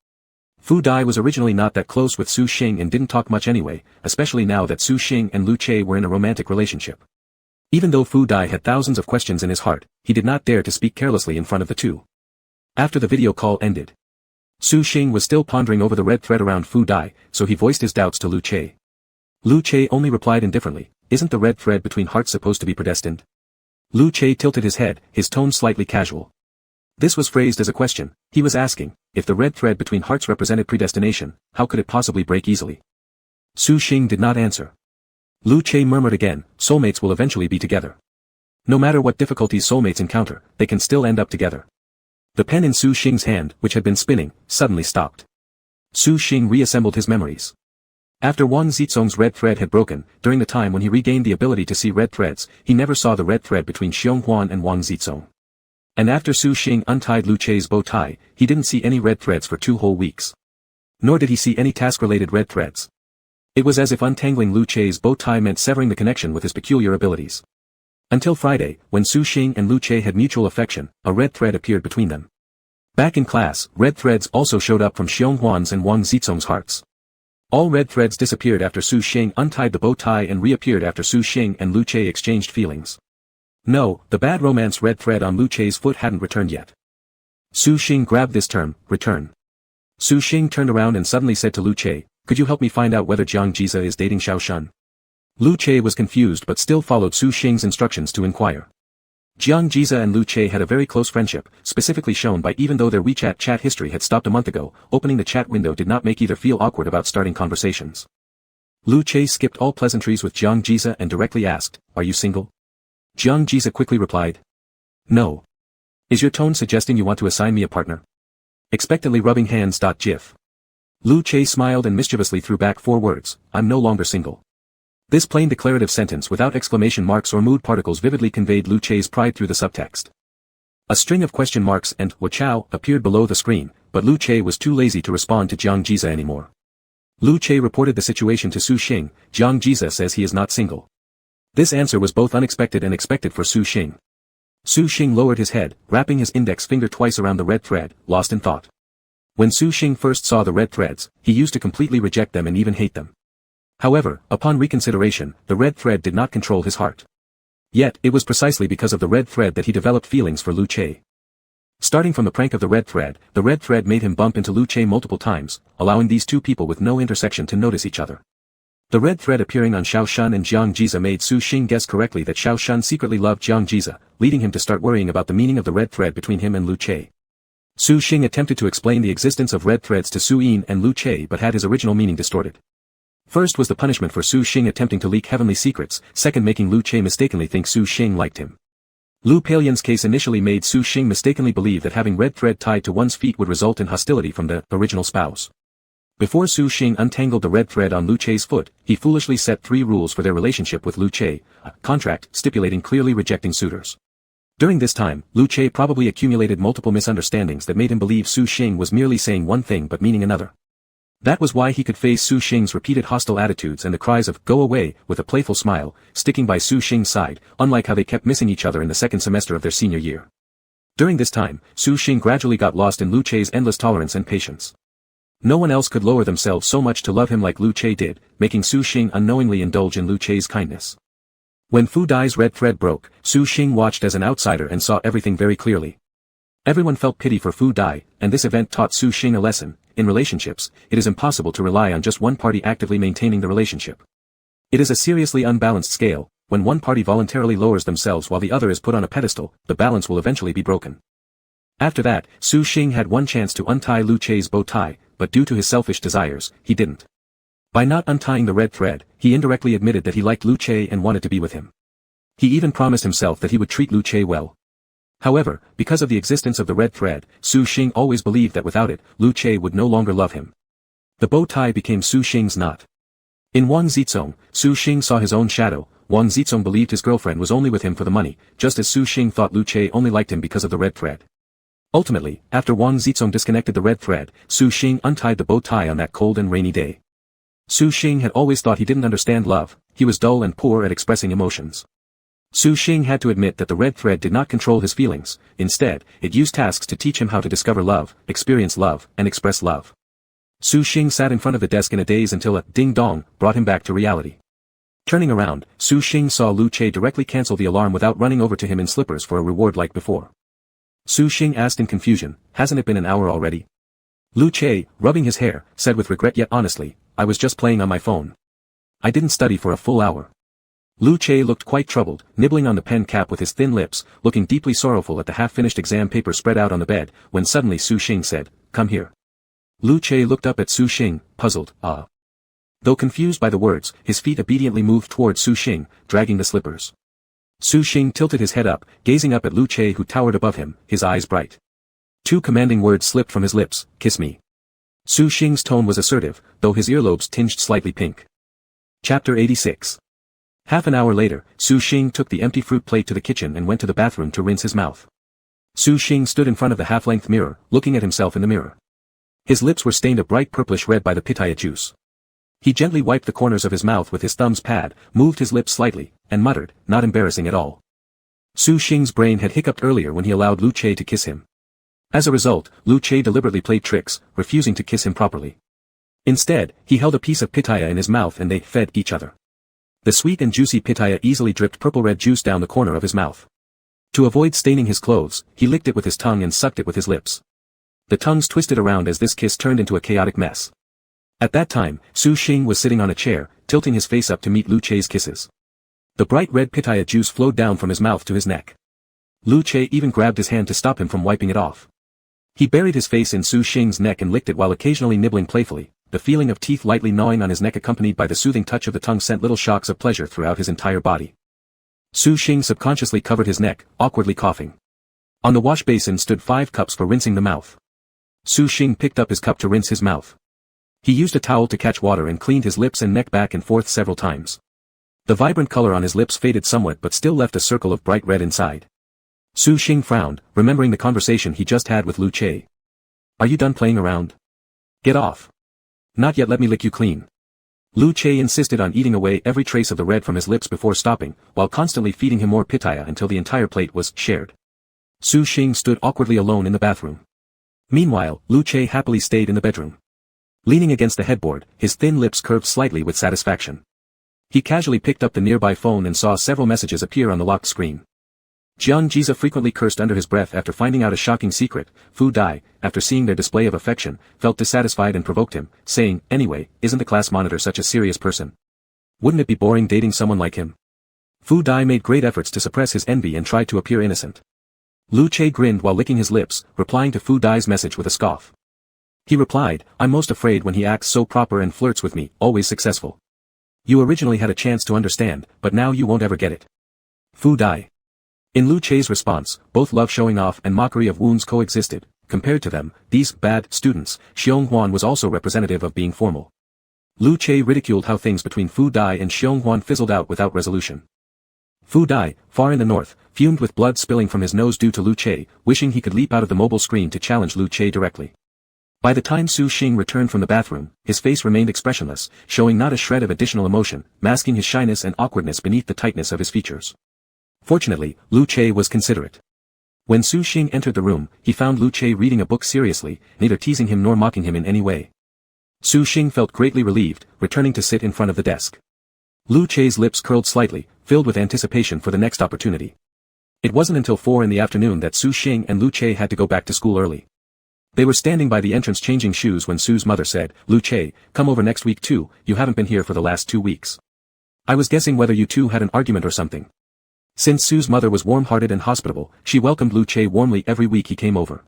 Fu Dai was originally not that close with Su Xing and didn't talk much anyway, especially now that Su Xing and Lu Che were in a romantic relationship. Even though Fu Dai had thousands of questions in his heart, he did not dare to speak carelessly in front of the two. After the video call ended, Su Xing was still pondering over the red thread around Fu Dai, so he voiced his doubts to Lu Che. Lu Che only replied indifferently, "Isn't the red thread between hearts supposed to be predestined?" Lu Che tilted his head, his tone slightly casual. This was phrased as a question. He was asking, if the red thread between hearts represented predestination, how could it possibly break easily? Su Xing did not answer. Lu Che murmured again, "Soulmates will eventually be together. No matter what difficulties soulmates encounter, they can still end up together." The pen in Su Xing's hand, which had been spinning, suddenly stopped. Su Xing reassembled his memories. After Wang Zizong's red thread had broken, during the time when he regained the ability to see red threads, he never saw the red thread between Xiong Huan and Wang Zizong. And after Su Xing untied Lu Che's bow tie, he didn't see any red threads for 2 whole weeks. Nor did he see any task-related red threads. It was as if untangling Lu Che's bow tie meant severing the connection with his peculiar abilities. Until Friday, when Su Xing and Lu Che had mutual affection, a red thread appeared between them. Back in class, red threads also showed up from Xiong Huan's and Wang Zizong's hearts. All red threads disappeared after Su Xing untied the bow tie and reappeared after Su Xing and Lu Che exchanged feelings. No, the bad romance red thread on Lu Che's foot hadn't returned yet. Su Xing grabbed this term, return. Su Xing turned around and suddenly said to Lu Che, "Could you help me find out whether Jiang Jiza is dating Xiao Shun?" Lu Che was confused but still followed Su Xing's instructions to inquire. Jiang Jiza and Lu Che had a very close friendship, specifically shown by even though their WeChat chat history had stopped a month ago, opening the chat window did not make either feel awkward about starting conversations. Lu Che skipped all pleasantries with Jiang Jiza and directly asked, "Are you single?" Jiang Jiza quickly replied, "No. Is your tone suggesting you want to assign me a partner?" Expectantly rubbing hands. Gif. Lu Che smiled and mischievously threw back 4 words, "I'm no longer single." This plain declarative sentence without exclamation marks or mood particles vividly conveyed Lu Che's pride through the subtext. A string of question marks and "Wachao" appeared below the screen, but Lu Che was too lazy to respond to Jiang Jiza anymore. Lu Che reported the situation to Su Xing. Jiang Jiza says he is not single. This answer was both unexpected and expected for Su Xing. Su Xing lowered his head, wrapping his index finger twice around the red thread, lost in thought. When Su Xing first saw the red threads, he used to completely reject them and even hate them. However, upon reconsideration, the red thread did not control his heart. Yet, it was precisely because of the red thread that he developed feelings for Lu Che. Starting from the prank of the red thread made him bump into Lu Che multiple times, allowing these two people with no intersection to notice each other. The red thread appearing on Xiao Shun and Jiang Jiza made Su Xing guess correctly that Xiao Shun secretly loved Jiang Jiza, leading him to start worrying about the meaning of the red thread between him and Lu Che. Su Xing attempted to explain the existence of red threads to Su Yin and Lu Che but had his original meaning distorted. First was the punishment for Su Xing attempting to leak heavenly secrets, second making Lu Che mistakenly think Su Xing liked him. Lu Palian's case initially made Su Xing mistakenly believe that having red thread tied to one's feet would result in hostility from the original spouse. Before Su Xing untangled the red thread on Lu Che's foot, he foolishly set 3 rules for their relationship with Lu Che, a contract stipulating clearly rejecting suitors. During this time, Lu Che probably accumulated multiple misunderstandings that made him believe Su Xing was merely saying one thing but meaning another. That was why he could face Su Xing's repeated hostile attitudes and the cries of "go away" with a playful smile, sticking by Su Xing's side, unlike how they kept missing each other in the second semester of their senior year. During this time, Su Xing gradually got lost in Lu Che's endless tolerance and patience. No one else could lower themselves so much to love him like Lu Che did, making Su Xing unknowingly indulge in Lu Che's kindness. When Fu Dai's red thread broke, Su Xing watched as an outsider and saw everything very clearly. Everyone felt pity for Fu Dai, and this event taught Su Xing a lesson. In relationships, it is impossible to rely on just one party actively maintaining the relationship. It is a seriously unbalanced scale. When one party voluntarily lowers themselves while the other is put on a pedestal, the balance will eventually be broken. After that, Su Xing had one chance to untie Lu Chei's bow tie, but due to his selfish desires, he didn't. By not untying the red thread, he indirectly admitted that he liked Lu Chei and wanted to be with him. He even promised himself that he would treat Lu Chei well. However, because of the existence of the red thread, Su Xing always believed that without it, Lu Chei would no longer love him. The bow tie became Su Xing's knot. In Wang Zizong, Su Xing saw his own shadow. Wang Zizong believed his girlfriend was only with him for the money, just as Su Xing thought Lu Chei only liked him because of the red thread. Ultimately, after Wang Zizong disconnected the red thread, Su Xing untied the bow tie on that cold and rainy day. Su Xing had always thought he didn't understand love, he was dull and poor at expressing emotions. Su Xing had to admit that the red thread did not control his feelings, instead, it used tasks to teach him how to discover love, experience love, and express love. Su Xing sat in front of the desk in a daze until a ding-dong brought him back to reality. Turning around, Su Xing saw Lu Chei directly cancel the alarm without running over to him in slippers for a reward like before. Su Xing asked in confusion, "Hasn't it been an hour already?" Lu Chei, rubbing his hair, said with regret yet honestly, "I was just playing on my phone. I didn't study for a full hour." Lu Chei looked quite troubled, nibbling on the pen cap with his thin lips, looking deeply sorrowful at the half-finished exam paper spread out on the bed, when suddenly Su Xing said, "Come here." Lu Chei looked up at Su Xing, puzzled, "Ah." Though confused by the words, his feet obediently moved towards Su Xing, dragging the slippers. Su Xing tilted his head up, gazing up at Lu Chei who towered above him, his eyes bright. Two commanding words slipped from his lips, "Kiss me." Su Xing's tone was assertive, though his earlobes tinged slightly pink. Chapter 86. Half an hour later, Su Xing took the empty fruit plate to the kitchen and went to the bathroom to rinse his mouth. Su Xing stood in front of the half-length mirror, looking at himself in the mirror. His lips were stained a bright purplish red by the pitaya juice. He gently wiped the corners of his mouth with his thumb's pad, moved his lips slightly, and muttered, "Not embarrassing at all." Su Xing's brain had hiccuped earlier when he allowed Lu Chei to kiss him. As a result, Lu Chei deliberately played tricks, refusing to kiss him properly. Instead, he held a piece of pitaya in his mouth and they fed each other. The sweet and juicy pitaya easily dripped purple-red juice down the corner of his mouth. To avoid staining his clothes, he licked it with his tongue and sucked it with his lips. The tongues twisted around as this kiss turned into a chaotic mess. At that time, Su Xing was sitting on a chair, tilting his face up to meet Lu Chei's kisses. The bright red pitaya juice flowed down from his mouth to his neck. Lu Chei even grabbed his hand to stop him from wiping it off. He buried his face in Su Xing's neck and licked it while occasionally nibbling playfully. The feeling of teeth lightly gnawing on his neck accompanied by the soothing touch of the tongue sent little shocks of pleasure throughout his entire body. Su Xing subconsciously covered his neck, awkwardly coughing. On the wash basin stood 5 cups for rinsing the mouth. Su Xing picked up his cup to rinse his mouth. He used a towel to catch water and cleaned his lips and neck back and forth several times. The vibrant color on his lips faded somewhat but still left a circle of bright red inside. Su Xing frowned, remembering the conversation he just had with Lu Chei. "Are you done playing around? Get off. Not yet, let me lick you clean." Lu Chei insisted on eating away every trace of the red from his lips before stopping, while constantly feeding him more pitaya until the entire plate was shared. Su Xing stood awkwardly alone in the bathroom. Meanwhile, Lu Chei happily stayed in the bedroom. Leaning against the headboard, his thin lips curved slightly with satisfaction. He casually picked up the nearby phone and saw several messages appear on the locked screen. Jiang Jiza frequently cursed under his breath after finding out a shocking secret. Fu Dai, after seeing their display of affection, felt dissatisfied and provoked him, saying, "Anyway, isn't the class monitor such a serious person? Wouldn't it be boring dating someone like him?" Fu Dai made great efforts to suppress his envy and tried to appear innocent. Lu Chei grinned while licking his lips, replying to Fu Dai's message with a scoff. He replied, "I'm most afraid when he acts so proper and flirts with me, always successful. You originally had a chance to understand, but now you won't ever get it." Fu Dai. In Lu Chei's response, both love showing off and mockery of wounds coexisted. Compared to them, these bad students, Xiong Huan was also representative of being formal. Lu Chei ridiculed how things between Fu Dai and Xiong Huan fizzled out without resolution. Fu Dai, far in the north, fumed with blood spilling from his nose due to Lu Chei, wishing he could leap out of the mobile screen to challenge Lu Chei directly. By the time Su Xing returned from the bathroom, his face remained expressionless, showing not a shred of additional emotion, masking his shyness and awkwardness beneath the tightness of his features. Fortunately, Lu Chei was considerate. When Su Xing entered the room, he found Lu Chei reading a book seriously, neither teasing him nor mocking him in any way. Su Xing felt greatly relieved, returning to sit in front of the desk. Lu Che's lips curled slightly, filled with anticipation for the next opportunity. It wasn't until 4 in the afternoon that Su Xing and Lu Che had to go back to school early. They were standing by the entrance changing shoes when Su's mother said, "Lu Che, come over next week too, you haven't been here for the last 2 weeks. I was guessing whether you two had an argument or something." Since Su's mother was warm-hearted and hospitable, she welcomed Lu Che warmly every week he came over.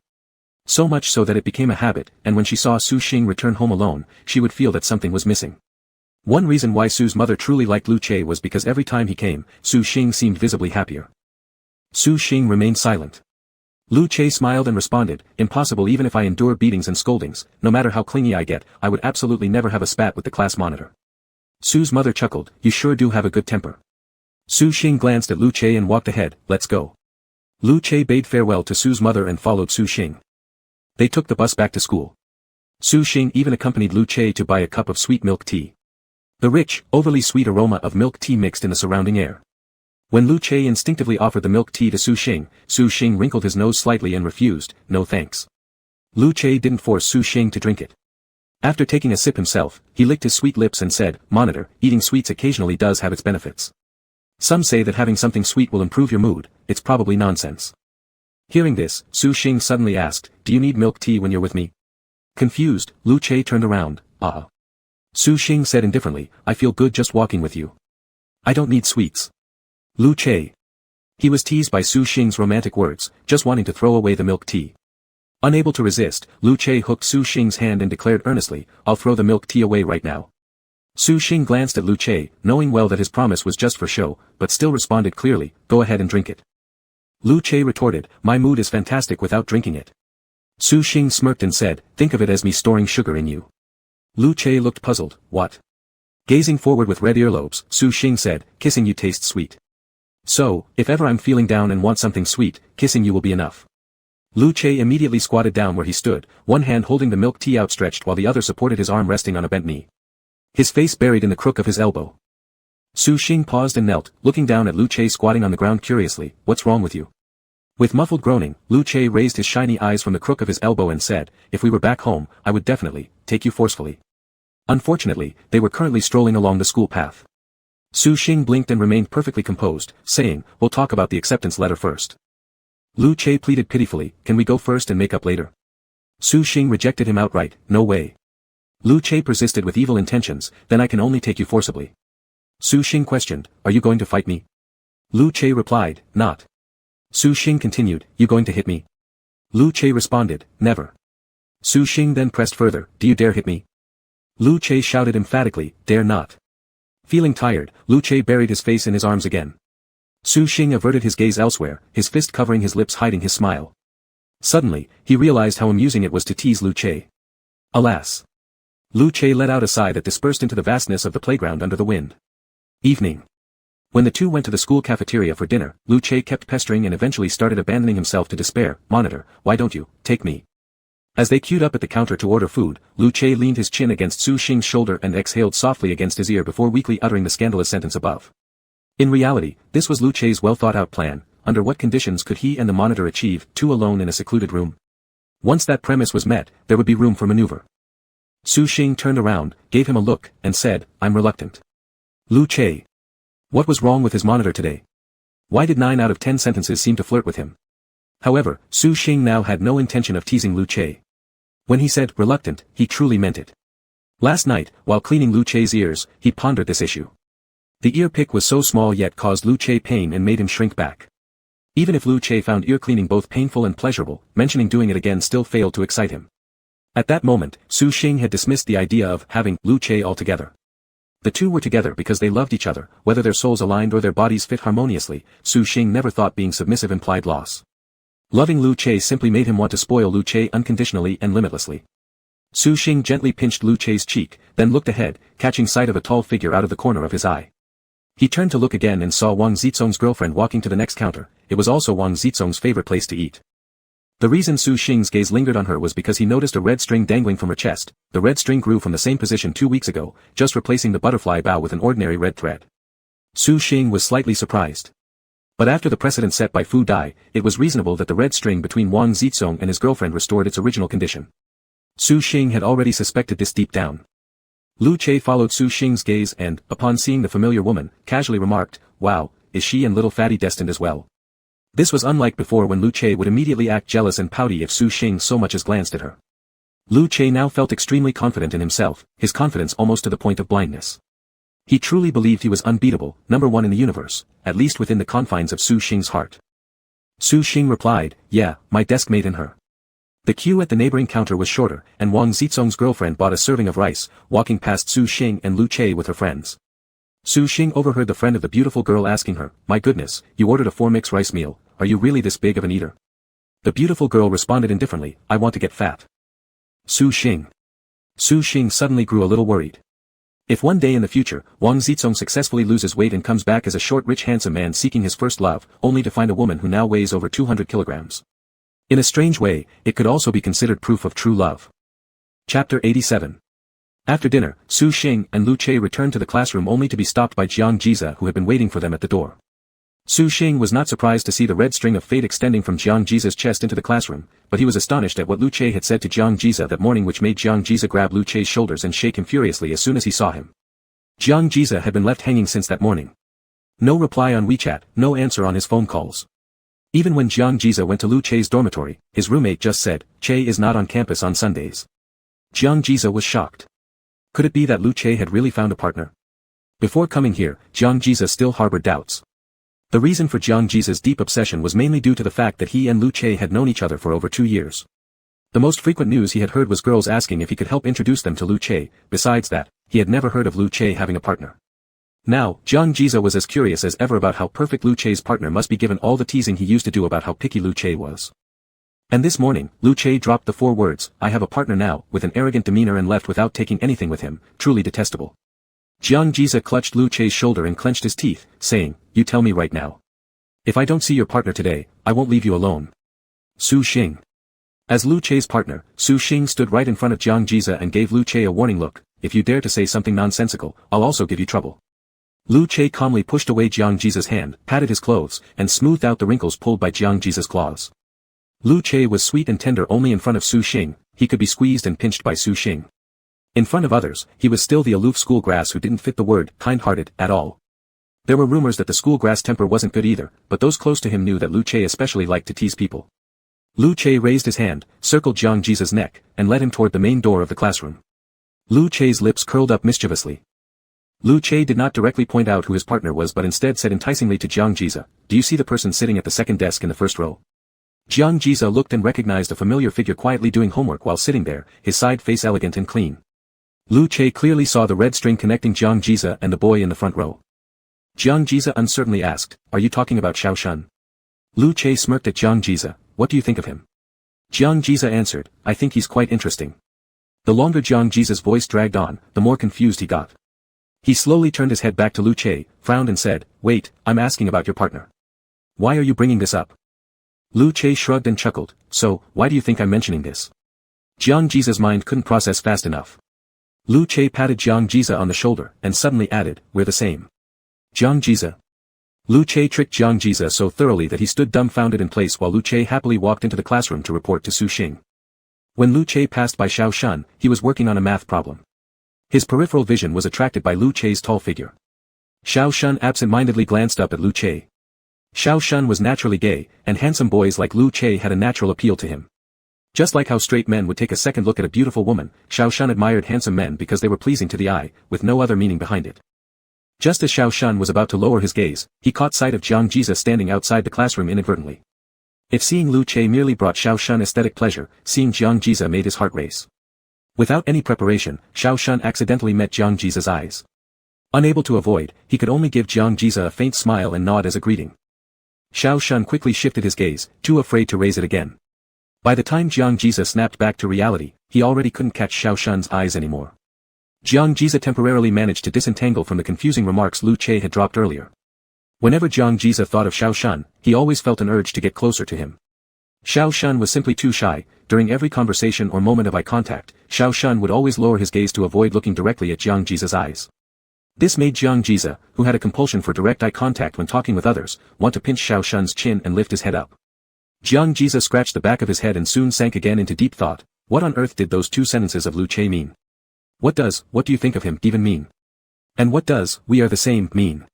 So much so that it became a habit, and when she saw Su Xing return home alone, she would feel that something was missing. One reason why Su's mother truly liked Lu Che was because every time he came, Su Xing seemed visibly happier. Su Xing remained silent. Lu Che smiled and responded, "Impossible. Even if I endure beatings and scoldings, no matter how clingy I get, I would absolutely never have a spat with the class monitor." Su's mother chuckled, "You sure do have a good temper." Su Xing glanced at Lu Che and walked ahead, "Let's go." Lu Che bade farewell to Su's mother and followed Su Xing. They took the bus back to school. Su Xing even accompanied Lu Che to buy a cup of sweet milk tea. The rich, overly sweet aroma of milk tea mixed in the surrounding air. When Lu Che instinctively offered the milk tea to Su Xing wrinkled his nose slightly and refused, "No thanks." Lu Che didn't force Su Xing to drink it. After taking a sip himself, he licked his sweet lips and said, "Monitor, eating sweets occasionally does have its benefits. Some say that having something sweet will improve your mood. It's probably nonsense." Hearing this, Su Xing suddenly asked, "Do you need milk tea when you're with me?" Confused, Lu Che turned around, Su Xing said indifferently, "I feel good just walking with you. I don't need sweets." Lu Che. He was teased by Su Xing's romantic words, just wanting to throw away the milk tea. Unable to resist, Lu Che hooked Su Xing's hand and declared earnestly, "I'll throw the milk tea away right now." Su Xing glanced at Lu Che, knowing well that his promise was just for show, but still responded clearly, "Go ahead and drink it." Lu Che retorted, "My mood is fantastic without drinking it." Su Xing smirked and said, "Think of it as me storing sugar in you." Lu Che looked puzzled, "What?" Gazing forward with red earlobes, Su Xing said, "Kissing you tastes sweet. So, if ever I'm feeling down and want something sweet, kissing you will be enough." Lu Che immediately squatted down where he stood, one hand holding the milk tea outstretched while the other supported his arm resting on a bent knee. His face buried in the crook of his elbow. Su Xing paused and knelt, looking down at Lu Che squatting on the ground curiously, "What's wrong with you?" With muffled groaning, Lu Che raised his shiny eyes from the crook of his elbow and said, "If we were back home, I would definitely take you forcefully." Unfortunately, they were currently strolling along the school path. Su Xing blinked and remained perfectly composed, saying, "We'll talk about the acceptance letter first." Lu Che pleaded pitifully, "Can we go first and make up later?" Su Xing rejected him outright, "No way." Lu Che persisted with evil intentions, "Then I can only take you forcibly." Su Xing questioned, "Are you going to fight me?" Lu Che replied, "Not." Su Xing continued, "You going to hit me?" Lu Che responded, "Never." Su Xing then pressed further, "Do you dare hit me?" Lu Che shouted emphatically, "Dare not." Feeling tired, Lu Che buried his face in his arms again. Su Xing averted his gaze elsewhere, his fist covering his lips hiding his smile. Suddenly, he realized how amusing it was to tease Lu Che. Alas! Lu Che let out a sigh that dispersed into the vastness of the playground under the wind. Evening. When the two went to the school cafeteria for dinner, Lu Che kept pestering and eventually started abandoning himself to despair, "Monitor, why don't you take me?" As they queued up at the counter to order food, Lu Che leaned his chin against Su Xing's shoulder and exhaled softly against his ear before weakly uttering the scandalous sentence above. In reality, this was Lu Che's well-thought-out plan. Under what conditions could he and the monitor achieve, two alone in a secluded room? Once that premise was met, there would be room for maneuver. Su Xing turned around, gave him a look, and said, "I'm reluctant." Lu Che. What was wrong with his monitor today? Why did 9 out of 10 sentences seem to flirt with him? However, Su Xing now had no intention of teasing Lu Che. When he said reluctant, he truly meant it. Last night, while cleaning Lu Che's ears, he pondered this issue. The ear pick was so small yet caused Lu Che pain and made him shrink back. Even if Lu Che found ear cleaning both painful and pleasurable, mentioning doing it again still failed to excite him. At that moment, Su Xing had dismissed the idea of having Lu Che altogether. The two were together because they loved each other, whether their souls aligned or their bodies fit harmoniously. Su Xing never thought being submissive implied loss. Loving Lu Che simply made him want to spoil Lu Che unconditionally and limitlessly. Su Xing gently pinched Lu Che's cheek, then looked ahead, catching sight of a tall figure out of the corner of his eye. He turned to look again and saw Wang Zizong's girlfriend walking to the next counter. It was also Wang Zizong's favorite place to eat. The reason Su Xing's gaze lingered on her was because he noticed a red string dangling from her chest. The red string grew from the same position 2 weeks ago, just replacing the butterfly bow with an ordinary red thread. Su Xing was slightly surprised. But after the precedent set by Fu Dai, it was reasonable that the red string between Wang Zizong and his girlfriend restored its original condition. Su Xing had already suspected this deep down. Lu Che followed Su Xing's gaze and, upon seeing the familiar woman, casually remarked, "Wow, is she and little fatty destined as well?" This was unlike before when Lu Che would immediately act jealous and pouty if Su Xing so much as glanced at her. Lu Che now felt extremely confident in himself, his confidence almost to the point of blindness. He truly believed he was unbeatable, number one in the universe, at least within the confines of Su Xing's heart. Su Xing replied, "Yeah, my desk mate and her." The queue at the neighboring counter was shorter, and Wang Zizong's girlfriend bought a serving of rice, walking past Su Xing and Lu Che with her friends. Su Xing overheard the friend of the beautiful girl asking her, "My goodness, you ordered a 4-mix rice meal, are you really this big of an eater?" The beautiful girl responded indifferently, "I want to get fat." Su Xing. Su Xing suddenly grew a little worried. If one day in the future, Wang Zizong successfully loses weight and comes back as a short rich handsome man seeking his first love, only to find a woman who now weighs over 200 kilograms. In a strange way, it could also be considered proof of true love. Chapter 87. After dinner, Su Xing and Lu Che returned to the classroom only to be stopped by Jiang Jize who had been waiting for them at the door. Su Xing was not surprised to see the red string of fate extending from Jiang Jize's chest into the classroom, but he was astonished at what Lu Che had said to Jiang Jize that morning, which made Jiang Jize grab Lu Che's shoulders and shake him furiously as soon as he saw him. Jiang Jize had been left hanging since that morning. No reply on WeChat, no answer on his phone calls. Even when Jiang Jize went to Lu Che's dormitory, his roommate just said, "Che is not on campus on Sundays." Jiang Jize was shocked. Could it be that Lu Che had really found a partner? Before coming here, Jiang Jize still harbored doubts. The reason for Jiang Jize's deep obsession was mainly due to the fact that he and Lu Che had known each other for over 2 years. The most frequent news he had heard was girls asking if he could help introduce them to Lu Che. Besides that, he had never heard of Lu Che having a partner. Now, Jiang Jize was as curious as ever about how perfect Lu Che's partner must be given all the teasing he used to do about how picky Lu Che was. And this morning, Lu Che dropped the 4 words, "I have a partner now," with an arrogant demeanor and left without taking anything with him, truly detestable. Jiang Jize clutched Lu Che's shoulder and clenched his teeth, saying, "You tell me right now. If I don't see your partner today, I won't leave you alone." Su Xing. As Lu Che's partner, Su Xing stood right in front of Jiang Jize and gave Lu Che a warning look, "If you dare to say something nonsensical, I'll also give you trouble." Lu Che calmly pushed away Jiang Jize's hand, patted his clothes, and smoothed out the wrinkles pulled by Jiang Jize's claws. Lu Che was sweet and tender only in front of Su Xing, he could be squeezed and pinched by Su Xing. In front of others, he was still the aloof school grass who didn't fit the word kind-hearted at all. There were rumors that the school grass temper wasn't good either, but those close to him knew that Lu Che especially liked to tease people. Lu Che raised his hand, circled Jiang Jize's neck, and led him toward the main door of the classroom. Lu Che's lips curled up mischievously. Lu Che did not directly point out who his partner was but instead said enticingly to Jiang Jize, "Do you see the person sitting at the second desk in the first row?" Jiang Jize looked and recognized a familiar figure quietly doing homework while sitting there, his side face elegant and clean. Lu Che clearly saw the red string connecting Jiang Jize and the boy in the front row. Jiang Jize uncertainly asked, "Are you talking about Xiao Shun?" Lu Che smirked at Jiang Jize, "What do you think of him?" Jiang Jize answered, "I think he's quite interesting." The longer Jiang Jize's voice dragged on, the more confused he got. He slowly turned his head back to Lu Che, frowned and said, "Wait, I'm asking about your partner. Why are you bringing this up?" Lu Che shrugged and chuckled, "So, why do you think I'm mentioning this?" Jiang Jize's mind couldn't process fast enough. Lu Che patted Jiang Jize on the shoulder, and suddenly added, "We're the same." Jiang Jize. Lu Che tricked Jiang Jize so thoroughly that he stood dumbfounded in place while Lu Che happily walked into the classroom to report to Su Xing. When Lu Che passed by Xiao Shun, he was working on a math problem. His peripheral vision was attracted by Lu Che's tall figure. Xiao Shun absent-mindedly glanced up at Lu Che. Xiao Shun was naturally gay, and handsome boys like Lu Che had a natural appeal to him. Just like how straight men would take a second look at a beautiful woman, Xiao Shun admired handsome men because they were pleasing to the eye, with no other meaning behind it. Just as Xiao Shun was about to lower his gaze, he caught sight of Jiang Jize standing outside the classroom inadvertently. If seeing Lu Che merely brought Xiao Shun aesthetic pleasure, seeing Jiang Jize made his heart race. Without any preparation, Xiao Shun accidentally met Jiang Jize's eyes. Unable to avoid, he could only give Jiang Jize a faint smile and nod as a greeting. Xiao Shun quickly shifted his gaze, too afraid to raise it again. By the time Jiang Jize snapped back to reality, he already couldn't catch Xiao Shun's eyes anymore. Jiang Jize temporarily managed to disentangle from the confusing remarks Lu Che had dropped earlier. Whenever Jiang Jize thought of Xiao Shun, he always felt an urge to get closer to him. Xiao Shun was simply too shy. During every conversation or moment of eye contact, Xiao Shun would always lower his gaze to avoid looking directly at Jiang Jize's eyes. This made Jiang Jize, who had a compulsion for direct eye contact when talking with others, want to pinch Xiao Shun's chin and lift his head up. Jiang Jize scratched the back of his head and soon sank again into deep thought. What on earth did those 2 sentences of Lu Che mean? What do you think of him even mean? And what does, we are the same, mean?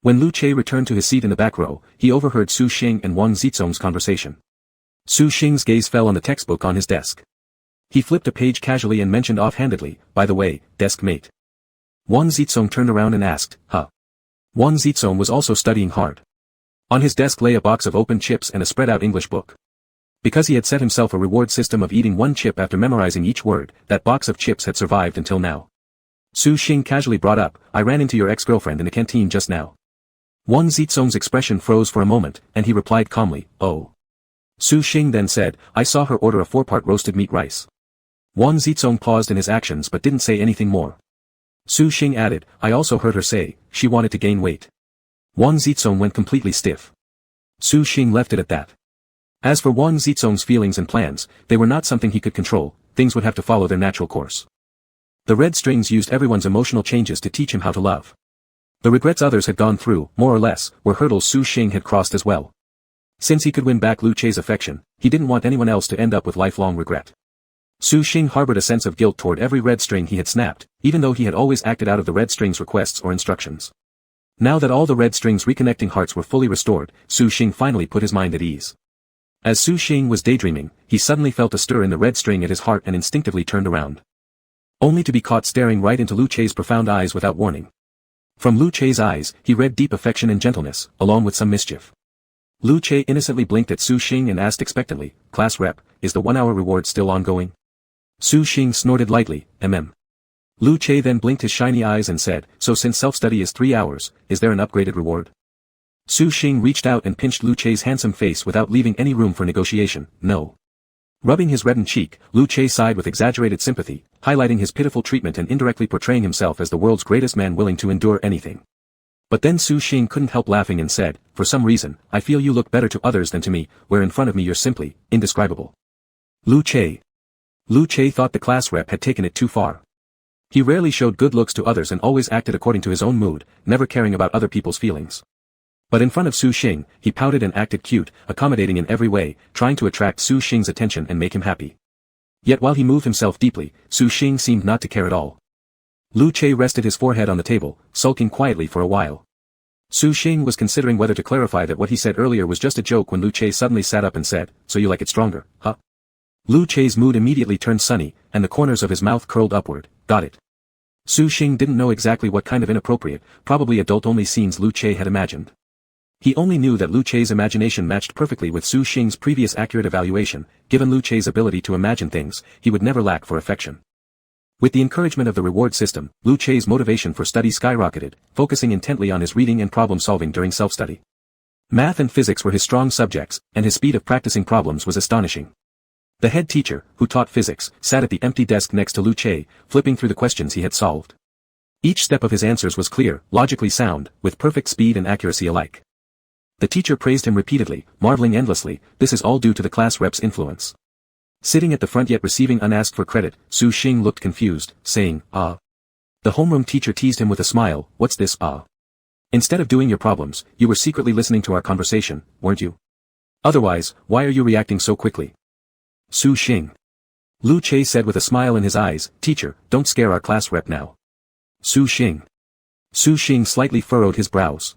When Lu Che returned to his seat in the back row, he overheard Su Xing and Wang Zizong's conversation. Su Xing's gaze fell on the textbook on his desk. He flipped a page casually and mentioned offhandedly, by the way, desk mate. Wang Zizong turned around and asked, huh? Wang Zizong was also studying hard. On his desk lay a box of open chips and a spread-out English book. Because he had set himself a reward system of eating one chip after memorizing each word, that box of chips had survived until now. Su Xing casually brought up, I ran into your ex-girlfriend in the canteen just now. Wang Zizong's expression froze for a moment, and he replied calmly, oh. Su Xing then said, I saw her order a 4-part roasted meat rice. Wang Zizong paused in his actions but didn't say anything more. Su Xing added, I also heard her say, she wanted to gain weight. Wang Zizong went completely stiff. Su Xing left it at that. As for Wang Zizong's feelings and plans, they were not something he could control, things would have to follow their natural course. The red strings used everyone's emotional changes to teach him how to love. The regrets others had gone through, more or less, were hurdles Su Xing had crossed as well. Since he could win back Lu Che's affection, he didn't want anyone else to end up with lifelong regret. Su Xing harbored a sense of guilt toward every red string he had snapped, even though he had always acted out of the red string's requests or instructions. Now that all the red strings' reconnecting hearts were fully restored, Su Xing finally put his mind at ease. As Su Xing was daydreaming, he suddenly felt a stir in the red string at his heart and instinctively turned around. Only to be caught staring right into Lu Che's profound eyes without warning. From Lu Che's eyes, he read deep affection and gentleness, along with some mischief. Lu Che innocently blinked at Su Xing and asked expectantly, Class rep, is the 1-hour reward still ongoing? Su Xing snorted lightly, Lu Che then blinked his shiny eyes and said, so since self-study is 3 hours, is there an upgraded reward? Su Xing reached out and pinched Lu Che's handsome face without leaving any room for negotiation, no. Rubbing his reddened cheek, Lu Che sighed with exaggerated sympathy, highlighting his pitiful treatment and indirectly portraying himself as the world's greatest man willing to endure anything. But then Su Xing couldn't help laughing and said, for some reason, I feel you look better to others than to me, where in front of me you're simply, indescribable. Lu Che thought the class rep had taken it too far. He rarely showed good looks to others and always acted according to his own mood, never caring about other people's feelings. But in front of Su Xing, he pouted and acted cute, accommodating in every way, trying to attract Su Xing's attention and make him happy. Yet while he moved himself deeply, Su Xing seemed not to care at all. Lu Che rested his forehead on the table, sulking quietly for a while. Su Xing was considering whether to clarify that what he said earlier was just a joke when Lu Che suddenly sat up and said, so you like it stronger, huh? Lu Che's mood immediately turned sunny, and the corners of his mouth curled upward, got it. Su Xing didn't know exactly what kind of inappropriate, probably adult-only scenes Lu Che had imagined. He only knew that Lu Che's imagination matched perfectly with Su Xing's previous accurate evaluation. Given Lu Che's ability to imagine things, he would never lack for affection. With the encouragement of the reward system, Lu Che's motivation for study skyrocketed, focusing intently on his reading and problem-solving during self-study. Math and physics were his strong subjects, and his speed of practicing problems was astonishing. The head teacher, who taught physics, sat at the empty desk next to Lu Che, flipping through the questions he had solved. Each step of his answers was clear, logically sound, with perfect speed and accuracy alike. The teacher praised him repeatedly, marveling endlessly, this is all due to the class rep's influence. Sitting at the front yet receiving unasked for credit, Su Xing looked confused, saying, ah. The homeroom teacher teased him with a smile, what's this, ah? Instead of doing your problems, you were secretly listening to our conversation, weren't you? Otherwise, why are you reacting so quickly? Su Xing. Lu Che said with a smile in his eyes, teacher, don't scare our class rep now. Su Xing. Su Xing slightly furrowed his brows.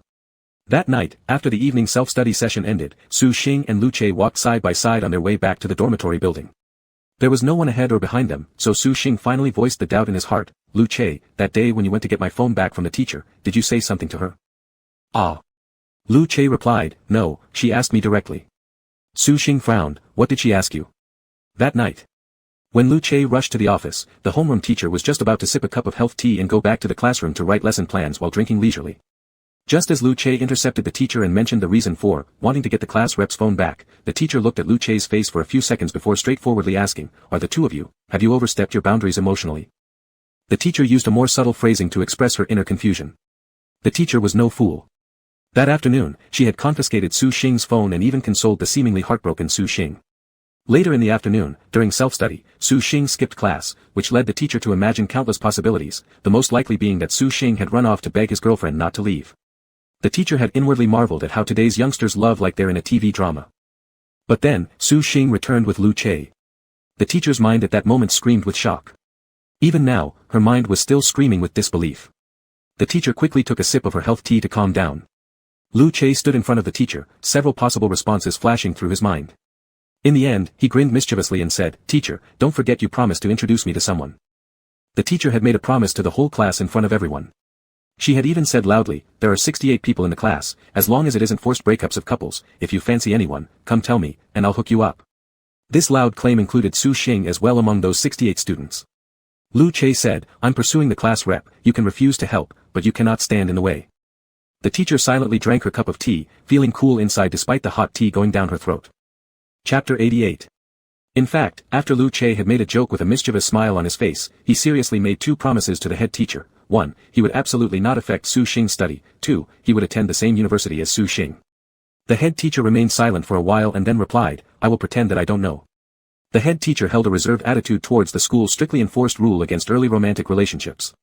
That night, after the evening self-study session ended, Su Xing and Lu Che walked side by side on their way back to the dormitory building. There was no one ahead or behind them, so Su Xing finally voiced the doubt in his heart, Lu Che, that day when you went to get my phone back from the teacher, did you say something to her? Ah. Lu Che replied, no, she asked me directly. Su Xing frowned, what did she ask you? That night. When Lu Che rushed to the office, the homeroom teacher was just about to sip a cup of health tea and go back to the classroom to write lesson plans while drinking leisurely. Just as Lu Che intercepted the teacher and mentioned the reason for wanting to get the class rep's phone back, the teacher looked at Lu Che's face for a few seconds before straightforwardly asking, are the two of you, have you overstepped your boundaries emotionally? The teacher used a more subtle phrasing to express her inner confusion. The teacher was no fool. That afternoon, she had confiscated Su Xing's phone and even consoled the seemingly heartbroken Su Xing. Later in the afternoon, during self-study, Su Xing skipped class, which led the teacher to imagine countless possibilities, the most likely being that Su Xing had run off to beg his girlfriend not to leave. The teacher had inwardly marveled at how today's youngsters love like they're in a TV drama. But then, Su Xing returned with Lu Che. The teacher's mind at that moment screamed with shock. Even now, her mind was still screaming with disbelief. The teacher quickly took a sip of her health tea to calm down. Lu Che stood in front of the teacher, several possible responses flashing through his mind. In the end, he grinned mischievously and said, "Teacher, don't forget you promised to introduce me to someone." The teacher had made a promise to the whole class in front of everyone. She had even said loudly, "There are 68 people in the class, as long as it isn't forced breakups of couples, if you fancy anyone, come tell me, and I'll hook you up." This loud claim included Su Xing as well among those 68 students. Lu Che said, "I'm pursuing the class rep, you can refuse to help, but you cannot stand in the way." The teacher silently drank her cup of tea, feeling cool inside despite the hot tea going down her throat. Chapter 88. In fact, after Lu Che had made a joke with a mischievous smile on his face, he seriously made two promises to the head teacher. 1. He would absolutely not affect Su Xing's study. 2. He would attend the same university as Su Xing. The head teacher remained silent for a while and then replied, "I will pretend that I don't know." The head teacher held a reserved attitude towards the school's strictly enforced rule against early romantic relationships.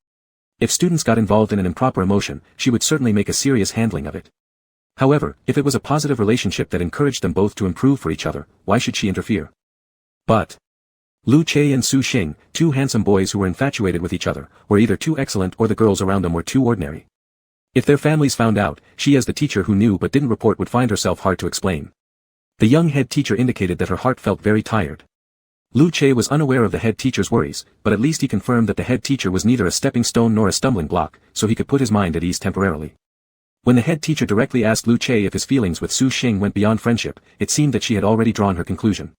If students got involved in an improper emotion, she would certainly make a serious handling of it. However, if it was a positive relationship that encouraged them both to improve for each other, why should she interfere? But Lu Che and Su Xing, two handsome boys who were infatuated with each other, were either too excellent or the girls around them were too ordinary. If their families found out, she as the teacher who knew but didn't report would find herself hard to explain. The young head teacher indicated that her heart felt very tired. Lu Che was unaware of the head teacher's worries, but at least he confirmed that the head teacher was neither a stepping stone nor a stumbling block, so he could put his mind at ease temporarily. When the head teacher directly asked Lu Che if his feelings with Su Xing went beyond friendship, it seemed that she had already drawn her conclusion.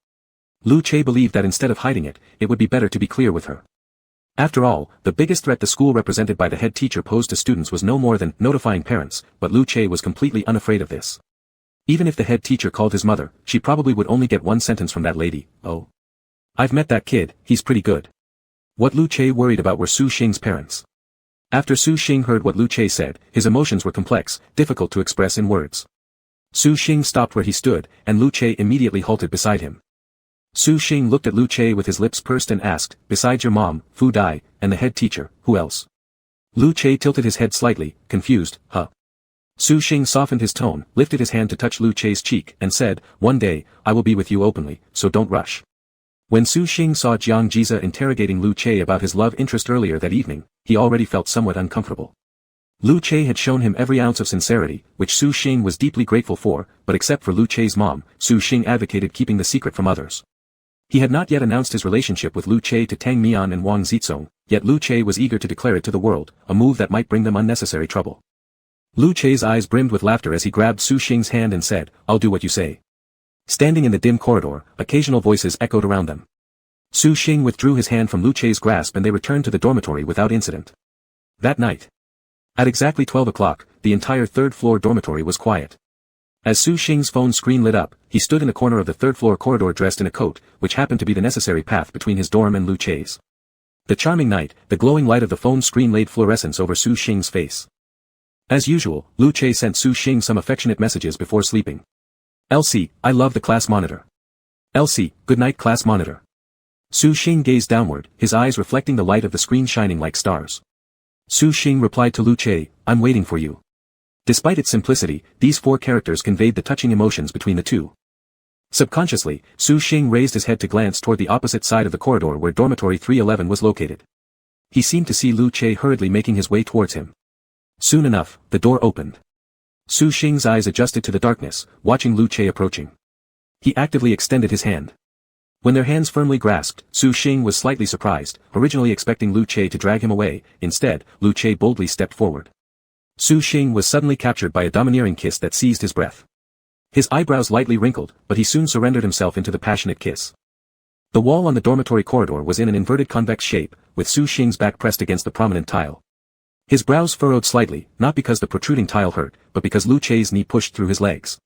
Lu Che believed that instead of hiding it, it would be better to be clear with her. After all, the biggest threat the school represented by the head teacher posed to students was no more than notifying parents, but Lu Che was completely unafraid of this. Even if the head teacher called his mother, she probably would only get one sentence from that lady, "Oh, I've met that kid, he's pretty good." What Lu Che worried about were Su Xing's parents. After Su Xing heard what Lu Che said, his emotions were complex, difficult to express in words. Su Xing stopped where he stood, and Lu Che immediately halted beside him. Su Xing looked at Lu Che with his lips pursed and asked, "Besides your mom, Fu Dai, and the head teacher, who else?" Lu Che tilted his head slightly, confused, "Huh?" Su Xing softened his tone, lifted his hand to touch Lu Che's cheek, and said, "One day, I will be with you openly, so don't rush." When Su Xing saw Jiang Jiza interrogating Lu Che about his love interest earlier that evening, he already felt somewhat uncomfortable. Lu Che had shown him every ounce of sincerity, which Su Xing was deeply grateful for, but except for Lu Che's mom, Su Xing advocated keeping the secret from others. He had not yet announced his relationship with Lu Che to Tang Mian and Wang Zizong, yet Lu Che was eager to declare it to the world, a move that might bring them unnecessary trouble. Lu Che's eyes brimmed with laughter as he grabbed Su Xing's hand and said, "I'll do what you say." Standing in the dim corridor, occasional voices echoed around them. Su Xing withdrew his hand from Lu Che's grasp and they returned to the dormitory without incident. That night, at exactly 12 o'clock, the entire third-floor dormitory was quiet. As Su Xing's phone screen lit up, he stood in a corner of the third-floor corridor dressed in a coat, which happened to be the necessary path between his dorm and Lu Che's. The charming night, the glowing light of the phone screen laid fluorescence over Su Xing's face. As usual, Lu Che sent Su Xing some affectionate messages before sleeping. "Elsie, I love the class monitor." "Elsie, good night class monitor." Su Xing gazed downward, his eyes reflecting the light of the screen shining like stars. Su Xing replied to Lu Che, "I'm waiting for you." Despite its simplicity, these four characters conveyed the touching emotions between the two. Subconsciously, Su Xing raised his head to glance toward the opposite side of the corridor where dormitory 311 was located. He seemed to see Lu Che hurriedly making his way towards him. Soon enough, the door opened. Su Xing's eyes adjusted to the darkness, watching Lu Che approaching. He actively extended his hand. When their hands firmly grasped, Su Xing was slightly surprised, originally expecting Lu Che to drag him away. Instead, Lu Che boldly stepped forward. Su Xing was suddenly captured by a domineering kiss that seized his breath. His eyebrows lightly wrinkled, but he soon surrendered himself into the passionate kiss. The wall on the dormitory corridor was in an inverted convex shape, with Su Xing's back pressed against the prominent tile. His brows furrowed slightly, not because the protruding tile hurt, but because Lu Che's knee pushed through his legs.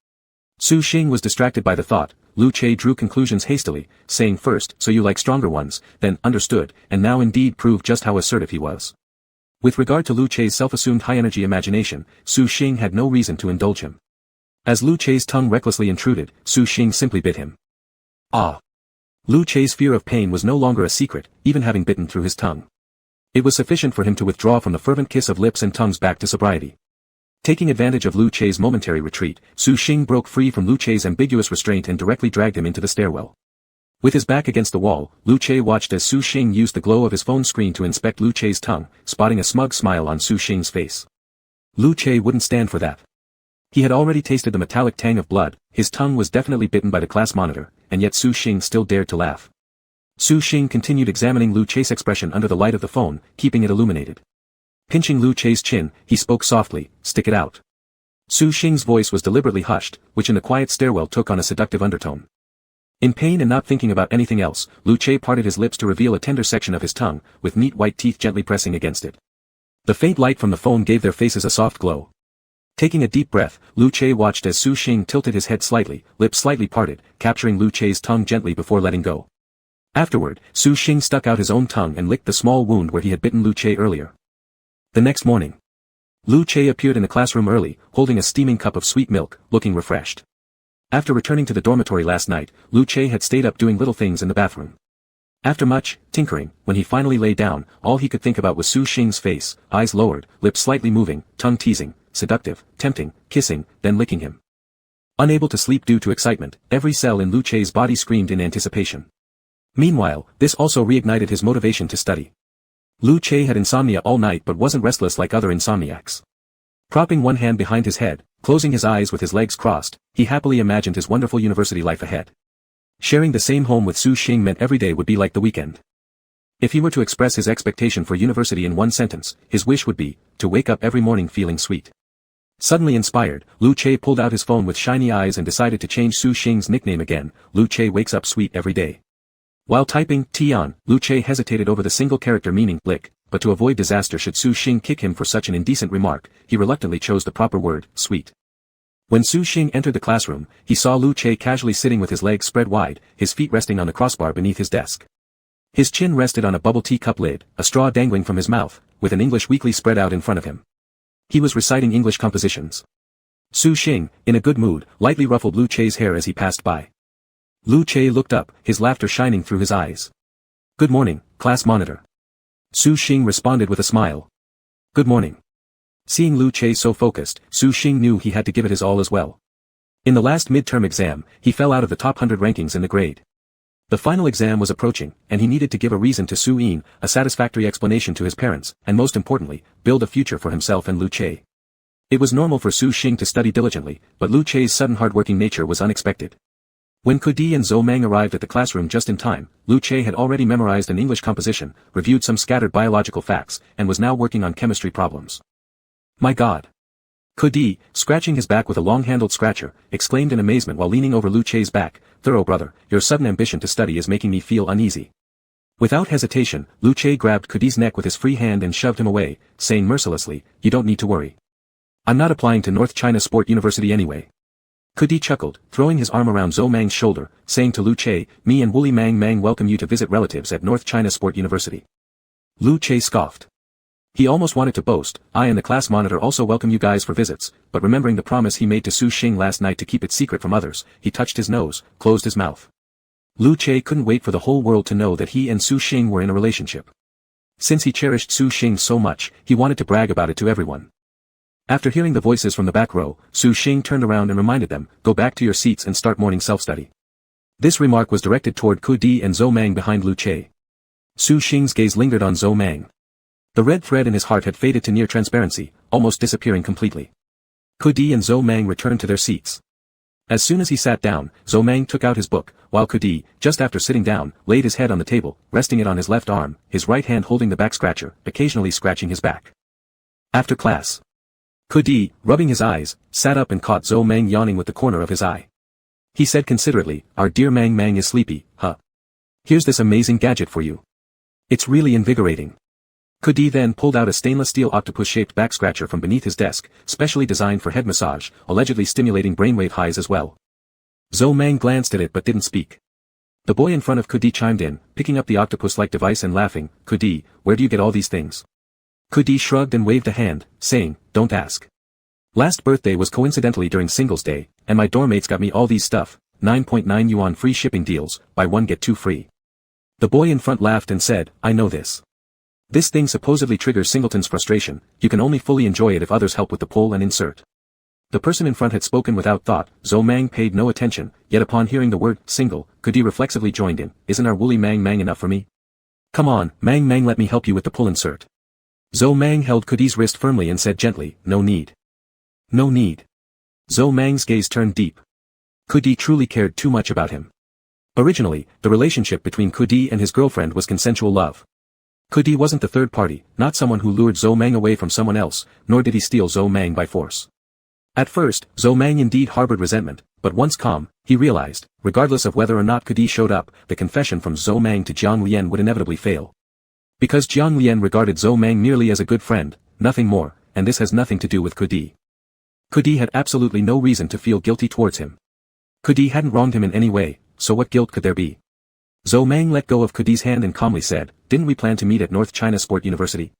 Su Xing was distracted by the thought. Lu Che drew conclusions hastily, saying first, "So you like stronger ones," then, "Understood," and now indeed proved just how assertive he was. With regard to Lu Che's self-assumed high-energy imagination, Su Xing had no reason to indulge him. As Lu Che's tongue recklessly intruded, Su Xing simply bit him. Ah! Lu Che's fear of pain was no longer a secret, even having bitten through his tongue. It was sufficient for him to withdraw from the fervent kiss of lips and tongues back to sobriety. Taking advantage of Lu Che's momentary retreat, Su Xing broke free from Lu Che's ambiguous restraint and directly dragged him into the stairwell. With his back against the wall, Lu Che watched as Su Xing used the glow of his phone screen to inspect Lu Che's tongue, spotting a smug smile on Su Xing's face. Lu Che wouldn't stand for that. He had already tasted the metallic tang of blood, his tongue was definitely bitten by the class monitor, and yet Su Xing still dared to laugh. Su Xing continued examining Lu Che's expression under the light of the phone, keeping it illuminated. Pinching Lu Che's chin, he spoke softly, "Stick it out." Su Xing's voice was deliberately hushed, which in the quiet stairwell took on a seductive undertone. In pain and not thinking about anything else, Lu Che parted his lips to reveal a tender section of his tongue, with neat white teeth gently pressing against it. The faint light from the phone gave their faces a soft glow. Taking a deep breath, Lu Che watched as Su Xing tilted his head slightly, lips slightly parted, capturing Lu Che's tongue gently before letting go. Afterward, Su Xing stuck out his own tongue and licked the small wound where he had bitten Lu Che earlier. The next morning, Lu Che appeared in the classroom early, holding a steaming cup of sweet milk, looking refreshed. After returning to the dormitory last night, Lu Che had stayed up doing little things in the bathroom. After much tinkering, when he finally lay down, all he could think about was Su Xing's face, eyes lowered, lips slightly moving, tongue teasing, seductive, tempting, kissing, then licking him. Unable to sleep due to excitement, every cell in Lu Che's body screamed in anticipation. Meanwhile, this also reignited his motivation to study. Lu Che had insomnia all night but wasn't restless like other insomniacs. Propping one hand behind his head, closing his eyes with his legs crossed, he happily imagined his wonderful university life ahead. Sharing the same home with Su Xing meant every day would be like the weekend. If he were to express his expectation for university in one sentence, his wish would be, to wake up every morning feeling sweet. Suddenly inspired, Lu Che pulled out his phone with shiny eyes and decided to change Su Xing's nickname again. Lu Che wakes up sweet every day. While typing Tian, Lu Che hesitated over the single character meaning lick, but to avoid disaster should Su Xing kick him for such an indecent remark, he reluctantly chose the proper word, sweet. When Su Xing entered the classroom, he saw Lu Che casually sitting with his legs spread wide, his feet resting on the crossbar beneath his desk. His chin rested on a bubble tea cup lid, a straw dangling from his mouth, with an English weekly spread out in front of him. He was reciting English compositions. Su Xing, in a good mood, lightly ruffled Lu Che's hair as he passed by. Lu Che looked up, his laughter shining through his eyes. "Good morning, class monitor." Su Xing responded with a smile. "Good morning." Seeing Lu Che so focused, Su Xing knew he had to give it his all as well. In the last midterm exam, he fell out of the top 100 rankings in the grade. The final exam was approaching, and he needed to give a reason to Su Yin, a satisfactory explanation to his parents, and most importantly, build a future for himself and Lu Che. It was normal for Su Xing to study diligently, but Lu Che's sudden hard-working nature was unexpected. When Kudi and Zhou Mang arrived at the classroom just in time, Lu Che had already memorized an English composition, reviewed some scattered biological facts, and was now working on chemistry problems. "My God!" Kudi, scratching his back with a long-handled scratcher, exclaimed in amazement while leaning over Lu Che's back, "Thorough brother, your sudden ambition to study is making me feel uneasy." Without hesitation, Lu Che grabbed Kudi's neck with his free hand and shoved him away, saying mercilessly, "You don't need to worry. I'm not applying to North China Sport University anyway." Kudi chuckled, throwing his arm around Zhou Mang's shoulder, saying to Lu Che, "Me and Wooly Mang welcome you to visit relatives at North China Sport University." Lu Che scoffed. He almost wanted to boast, "I and the class monitor also welcome you guys for visits," but remembering the promise he made to Su Xing last night to keep it secret from others, he touched his nose, closed his mouth. Lu Che couldn't wait for the whole world to know that he and Su Xing were in a relationship. Since he cherished Su Xing so much, he wanted to brag about it to everyone. After hearing the voices from the back row, Su Xing turned around and reminded them, "Go back to your seats and start morning self-study." This remark was directed toward Kudi and Zhou Mang behind Lu Che. Su Xing's gaze lingered on Zhou Mang. The red thread in his heart had faded to near transparency, almost disappearing completely. Kudi and Zhou Mang returned to their seats. As soon as he sat down, Zhou Mang took out his book, while Kudi, just after sitting down, laid his head on the table, resting it on his left arm, his right hand holding the back scratcher, occasionally scratching his back. After class, Kudi, rubbing his eyes, sat up and caught Zhou Mang yawning with the corner of his eye. He said considerately, "Our dear Mang is sleepy, huh? Here's this amazing gadget for you. It's really invigorating." Kudi then pulled out a stainless steel octopus-shaped back scratcher from beneath his desk, specially designed for head massage, allegedly stimulating brainwave highs as well. Zhou Mang glanced at it but didn't speak. The boy in front of Kudi chimed in, picking up the octopus-like device and laughing, "Kudi, where do you get all these things?" Kudi shrugged and waved a hand, saying, "Don't ask. Last birthday was coincidentally during Singles Day, and my dorm mates got me all these stuff, 9.9 yuan free shipping deals, buy one get two free." The boy in front laughed and said, "I know this. This thing supposedly triggers Singleton's frustration, you can only fully enjoy it if others help with the pull and insert." The person in front had spoken without thought. Zhou Mang paid no attention, yet upon hearing the word, single, Kudi reflexively joined in. Isn't our woolly Mang Mang enough for me? Come on, Mang Mang, let me help you with the pull insert. Zhou Mang held Kudi's wrist firmly and said gently, no need. No need. Zhou Mang's gaze turned deep. Kudi truly cared too much about him. Originally, the relationship between Kudi and his girlfriend was consensual love. Kudi wasn't the third party, not someone who lured Zhou Mang away from someone else, nor did he steal Zhou Mang by force. At first, Zhou Mang indeed harbored resentment, but once calm, he realized, regardless of whether or not Kudi showed up, the confession from Zhou Mang to Jiang Lian would inevitably fail. Because Jiang Lian regarded Zhou Mang merely as a good friend, nothing more, and this has nothing to do with Kudi. Kudi had absolutely no reason to feel guilty towards him. Kudi hadn't wronged him in any way, so what guilt could there be? Zhou Mang let go of Kudi's hand and calmly said, didn't we plan to meet at North China Sport University?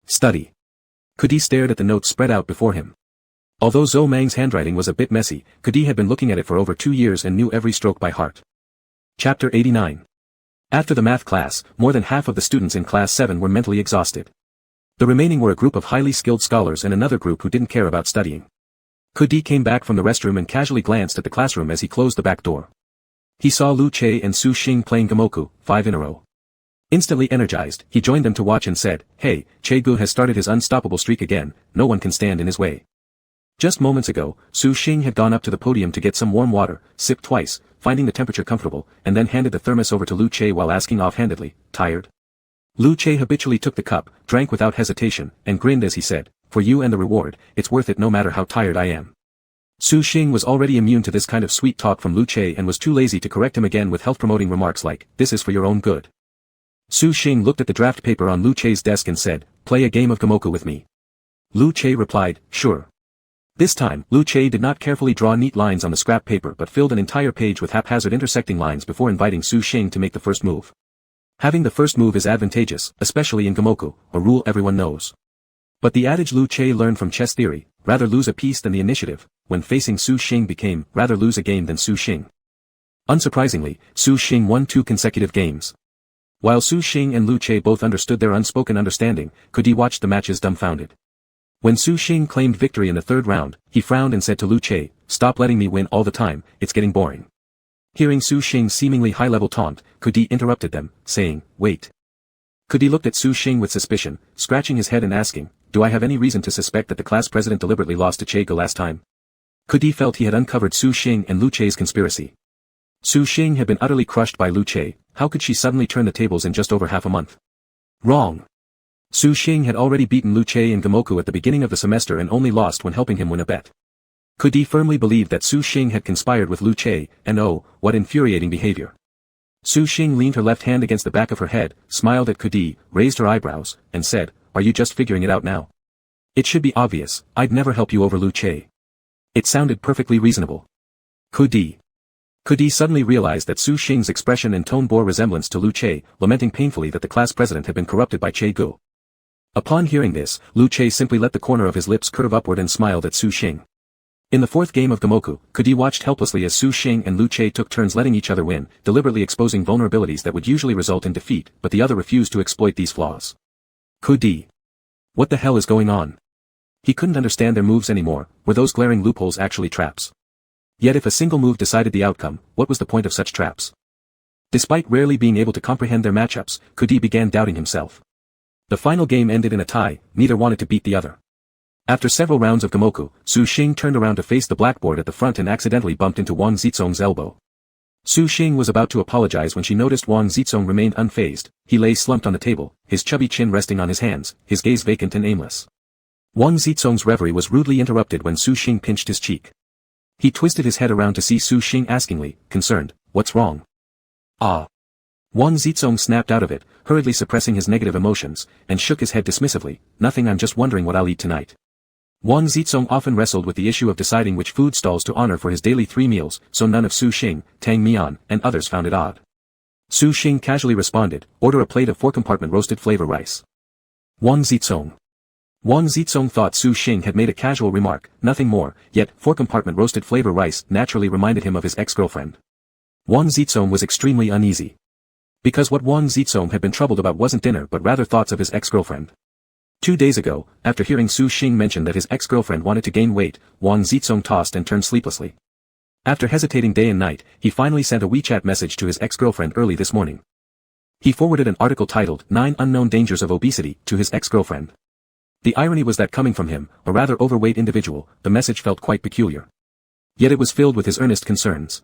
Study. Kudi stared at the notes spread out before him. Although Zhou Mang's handwriting was a bit messy, Kudi had been looking at it for over 2 years and knew every stroke by heart. Chapter 89. After the math class, more than half of the students in class 7 were mentally exhausted. The remaining were a group of highly skilled scholars and another group who didn't care about studying. Kudi came back from the restroom and casually glanced at the classroom as he closed the back door. He saw Lu Che and Su Xing playing Gamoku, 5 in a row. Instantly energized, he joined them to watch and said, hey, Che Gu has started his unstoppable streak again, no one can stand in his way. Just moments ago, Su Xing had gone up to the podium to get some warm water, sipped twice, finding the temperature comfortable, and then handed the thermos over to Lu Che while asking offhandedly, tired? Lu Che habitually took the cup, drank without hesitation, and grinned as he said, for you and the reward, it's worth it no matter how tired I am. Su Xing was already immune to this kind of sweet talk from Lu Che and was too lazy to correct him again with health-promoting remarks like, this is for your own good. Su Xing looked at the draft paper on Lu Che's desk and said, play a game of Gamoku with me. Lu Che replied, sure. This time, Lu Che did not carefully draw neat lines on the scrap paper but filled an entire page with haphazard intersecting lines before inviting Su Xing to make the first move. Having the first move is advantageous, especially in Gamoku, a rule everyone knows. But the adage Lu Che learned from chess theory, rather lose a piece than the initiative, when facing Su Xing became, rather lose a game than Su Xing. Unsurprisingly, Su Xing won 2 consecutive games. While Su Xing and Lu Che both understood their unspoken understanding, Kudi watched the matches dumbfounded. When Su Xing claimed victory in the 3rd round, he frowned and said to Lu Che, stop letting me win all the time, it's getting boring. Hearing Su Xing's seemingly high-level taunt, Kudi interrupted them, saying, wait. Kudi looked at Su Xing with suspicion, scratching his head and asking, do I have any reason to suspect that the class president deliberately lost to Che Gu last time? Kudi felt he had uncovered Su Xing and Lu Che's conspiracy. Su Xing had been utterly crushed by Lu Che, how could she suddenly turn the tables in just over half a month? Wrong. Su Xing had already beaten Lu Che in Gamoku at the beginning of the semester and only lost when helping him win a bet. Kudi firmly believed that Su Xing had conspired with Lu Che, and oh, what infuriating behavior. Su Xing leaned her left hand against the back of her head, smiled at Kudi, raised her eyebrows, and said, are you just figuring it out now? It should be obvious, I'd never help you over Lu Che. It sounded perfectly reasonable. Kudi suddenly realized that Su Xing's expression and tone bore resemblance to Lu Che, lamenting painfully that the class president had been corrupted by Che Gu. Upon hearing this, Lu Che simply let the corner of his lips curve upward and smiled at Su Xing. In the 4th game of Gamoku, Kudi watched helplessly as Su Xing and Lu Che took turns letting each other win, deliberately exposing vulnerabilities that would usually result in defeat, but the other refused to exploit these flaws. Kudi. What the hell is going on? He couldn't understand their moves anymore, were those glaring loopholes actually traps? Yet if a single move decided the outcome, what was the point of such traps? Despite rarely being able to comprehend their matchups, Kudi began doubting himself. The final game ended in a tie, neither wanted to beat the other. After several rounds of Gamoku, Su Xing turned around to face the blackboard at the front and accidentally bumped into Wang Zizong's elbow. Su Xing was about to apologize when she noticed Wang Zizong remained unfazed. He lay slumped on the table, his chubby chin resting on his hands, his gaze vacant and aimless. Wang Zizong's reverie was rudely interrupted when Su Xing pinched his cheek. He twisted his head around to see Su Xing askingly, concerned, what's wrong? Ah. Wang Zizong snapped out of it, hurriedly suppressing his negative emotions, and shook his head dismissively, nothing, I'm just wondering what I'll eat tonight. Wang Zizong often wrestled with the issue of deciding which food stalls to honor for his daily 3 meals, so none of Su Xing, Tang Mian, and others found it odd. Su Xing casually responded, order a plate of 4-compartment roasted flavor rice. Wang Zizong. Wang Zizong thought Su Xing had made a casual remark, nothing more, yet 4-compartment roasted flavor rice naturally reminded him of his ex-girlfriend. Wang Zizong was extremely uneasy. Because what Wang Zizong had been troubled about wasn't dinner but rather thoughts of his ex-girlfriend. 2 days ago, after hearing Su Xing mention that his ex-girlfriend wanted to gain weight, Wang Zizong tossed and turned sleeplessly. After hesitating day and night, he finally sent a WeChat message to his ex-girlfriend early this morning. He forwarded an article titled 9 Unknown Dangers of Obesity to his ex-girlfriend. The irony was that coming from him, a rather overweight individual, the message felt quite peculiar. Yet it was filled with his earnest concerns.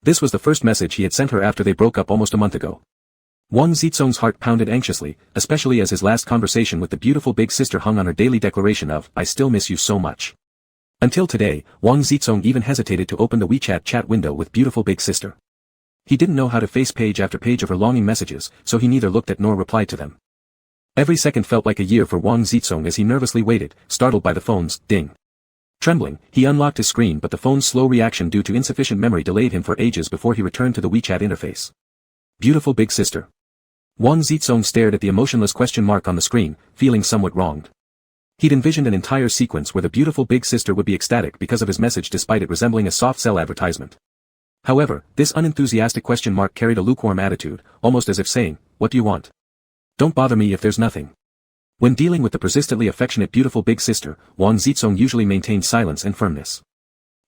This was the first message he had sent her after they broke up almost a month ago. Wang Zizong's heart pounded anxiously, especially as his last conversation with the beautiful big sister hung on her daily declaration of, "I still miss you so much." Until today, Wang Zizong even hesitated to open the WeChat chat window with beautiful big sister. He didn't know how to face page after page of her longing messages, so he neither looked at nor replied to them. Every second felt like a year for Wang Zizong as he nervously waited, startled by the phone's ding. Trembling, he unlocked his screen, but the phone's slow reaction due to insufficient memory delayed him for ages before he returned to the WeChat interface. Beautiful big sister. Wang Zizong stared at the emotionless question mark on the screen, feeling somewhat wronged. He'd envisioned an entire sequence where the beautiful big sister would be ecstatic because of his message despite it resembling a soft sell advertisement. However, this unenthusiastic question mark carried a lukewarm attitude, almost as if saying, "What do you want? Don't bother me if there's nothing." When dealing with the persistently affectionate beautiful big sister, Wang Zizong usually maintained silence and firmness.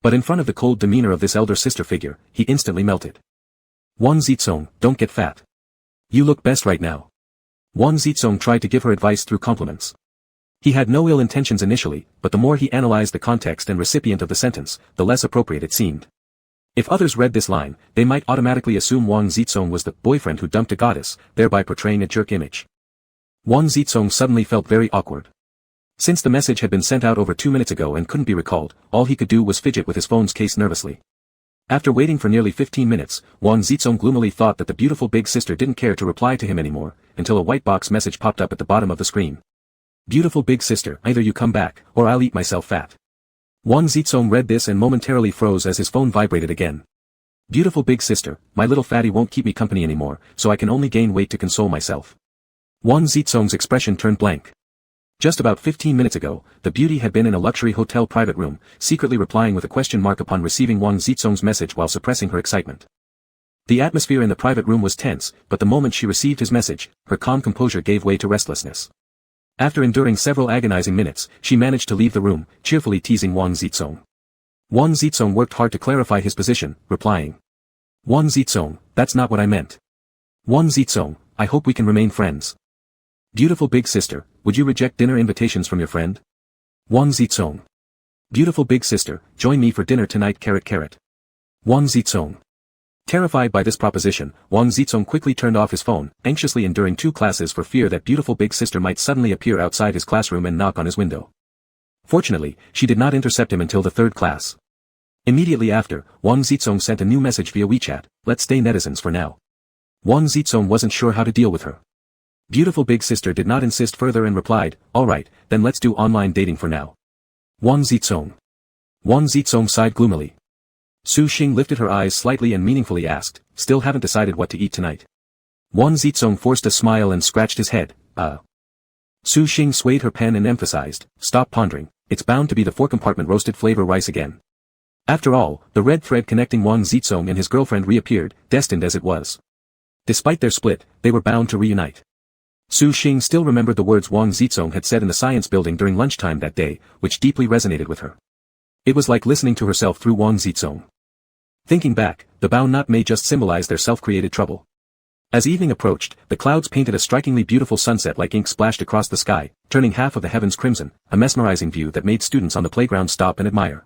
But in front of the cold demeanor of this elder sister figure, he instantly melted. "Wang Zizong, don't get fat. You look best right now." Wang Zizong tried to give her advice through compliments. He had no ill intentions initially, but the more he analyzed the context and recipient of the sentence, the less appropriate it seemed. If others read this line, they might automatically assume Wang Zizong was the boyfriend who dumped a goddess, thereby portraying a jerk image. Wang Zizong suddenly felt very awkward. Since the message had been sent out over 2 minutes ago and couldn't be recalled, all he could do was fidget with his phone's case nervously. After waiting for nearly 15 minutes, Wang Zizong gloomily thought that the beautiful big sister didn't care to reply to him anymore, until a white box message popped up at the bottom of the screen. "Beautiful big sister, either you come back, or I'll eat myself fat." Wang Zizong read this and momentarily froze as his phone vibrated again. "Beautiful big sister, my little fatty won't keep me company anymore, so I can only gain weight to console myself." Wang Zizong's expression turned blank. Just about 15 minutes ago, the beauty had been in a luxury hotel private room, secretly replying with a question mark upon receiving Wang Zizong's message while suppressing her excitement. The atmosphere in the private room was tense, but the moment she received his message, her calm composure gave way to restlessness. After enduring several agonizing minutes, she managed to leave the room, cheerfully teasing Wang Zizong. Wang Zizong worked hard to clarify his position, replying. "Wang Zizong, that's not what I meant. Wang Zizong, I hope we can remain friends. Beautiful big sister, would you reject dinner invitations from your friend? Wang Zizong. Beautiful big sister, join me for dinner tonight carrot. Wang Zizong." Terrified by this proposition, Wang Zizong quickly turned off his phone, anxiously enduring 2 classes for fear that beautiful big sister might suddenly appear outside his classroom and knock on his window. Fortunately, she did not intercept him until the 3rd class. Immediately after, Wang Zizong sent a new message via WeChat, "Let's stay netizens for now." Wang Zizong wasn't sure how to deal with her. Beautiful big sister did not insist further and replied, "Alright, then let's do online dating for now." Wang Zizong. Wang Zizong sighed gloomily. Su Xing lifted her eyes slightly and meaningfully asked, "Still haven't decided what to eat tonight?" Wang Zizong forced a smile and scratched his head, Su Xing swayed her pen and emphasized, "Stop pondering, it's bound to be the 4-compartment roasted flavor rice again." After all, the red thread connecting Wang Zizong and his girlfriend reappeared, destined as it was. Despite their split, they were bound to reunite. Su Xing still remembered the words Wang Zizong had said in the science building during lunchtime that day, which deeply resonated with her. It was like listening to herself through Wang Zizong. Thinking back, the bow knot may just symbolize their self-created trouble. As evening approached, the clouds painted a strikingly beautiful sunset like ink splashed across the sky, turning half of the heavens crimson, a mesmerizing view that made students on the playground stop and admire.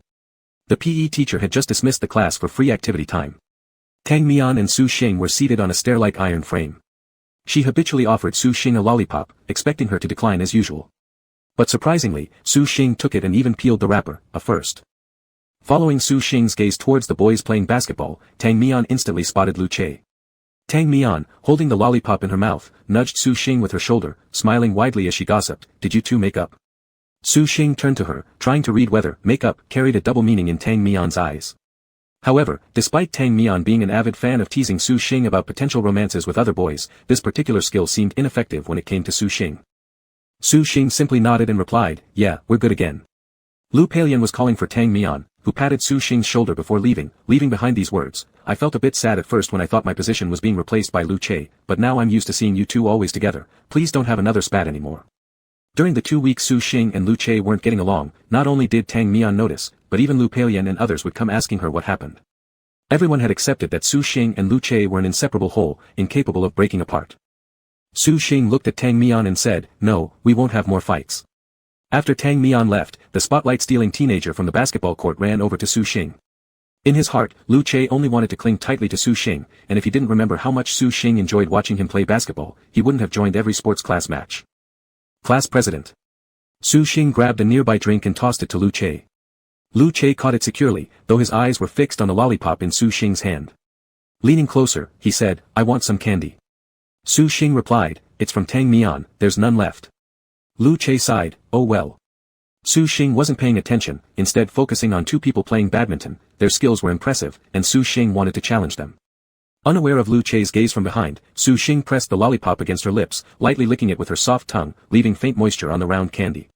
The PE teacher had just dismissed the class for free activity time. Tang Mian and Su Xing were seated on a stair-like iron frame. She habitually offered Su Xing a lollipop, expecting her to decline as usual. But surprisingly, Su Xing took it and even peeled the wrapper, a first. Following Su Xing's gaze towards the boys playing basketball, Tang Mian instantly spotted Lu Che. Tang Mian, holding the lollipop in her mouth, nudged Su Xing with her shoulder, smiling widely as she gossiped, "Did you two make up?" Su Xing turned to her, trying to read whether "make up" carried a double meaning in Tang Mian's eyes. However, despite Tang Mian being an avid fan of teasing Su Xing about potential romances with other boys, this particular skill seemed ineffective when it came to Su Xing. Su Xing simply nodded and replied, "Yeah, we're good again." Lu Palian was calling for Tang Mian, who patted Su Xing's shoulder before leaving behind these words, "I felt a bit sad at first when I thought my position was being replaced by Lu Che, but now I'm used to seeing you two always together, please don't have another spat anymore." During the 2 weeks Su Xing and Lu Che weren't getting along, not only did Tang Mian notice, but even Lu Peiyan and others would come asking her what happened. Everyone had accepted that Su Xing and Lu Che were an inseparable whole, incapable of breaking apart. Su Xing looked at Tang Mian and said, "No, we won't have more fights." After Tang Mian left, the spotlight-stealing teenager from the basketball court ran over to Su Xing. In his heart, Lu Che only wanted to cling tightly to Su Xing, and if he didn't remember how much Su Xing enjoyed watching him play basketball, he wouldn't have joined every sports class match. Class president. Su Xing grabbed a nearby drink and tossed it to Lu Che. Lu Che caught it securely, though his eyes were fixed on the lollipop in Su Xing's hand. Leaning closer, he said, "I want some candy." Su Xing replied, "It's from Tang Mian, there's none left." Lu Che sighed, "Oh well." Su Xing wasn't paying attention, instead focusing on two people playing badminton. Their skills were impressive, and Su Xing wanted to challenge them. Unaware of Lu Che's gaze from behind, Su Xing pressed the lollipop against her lips, lightly licking it with her soft tongue, leaving faint moisture on the round candy.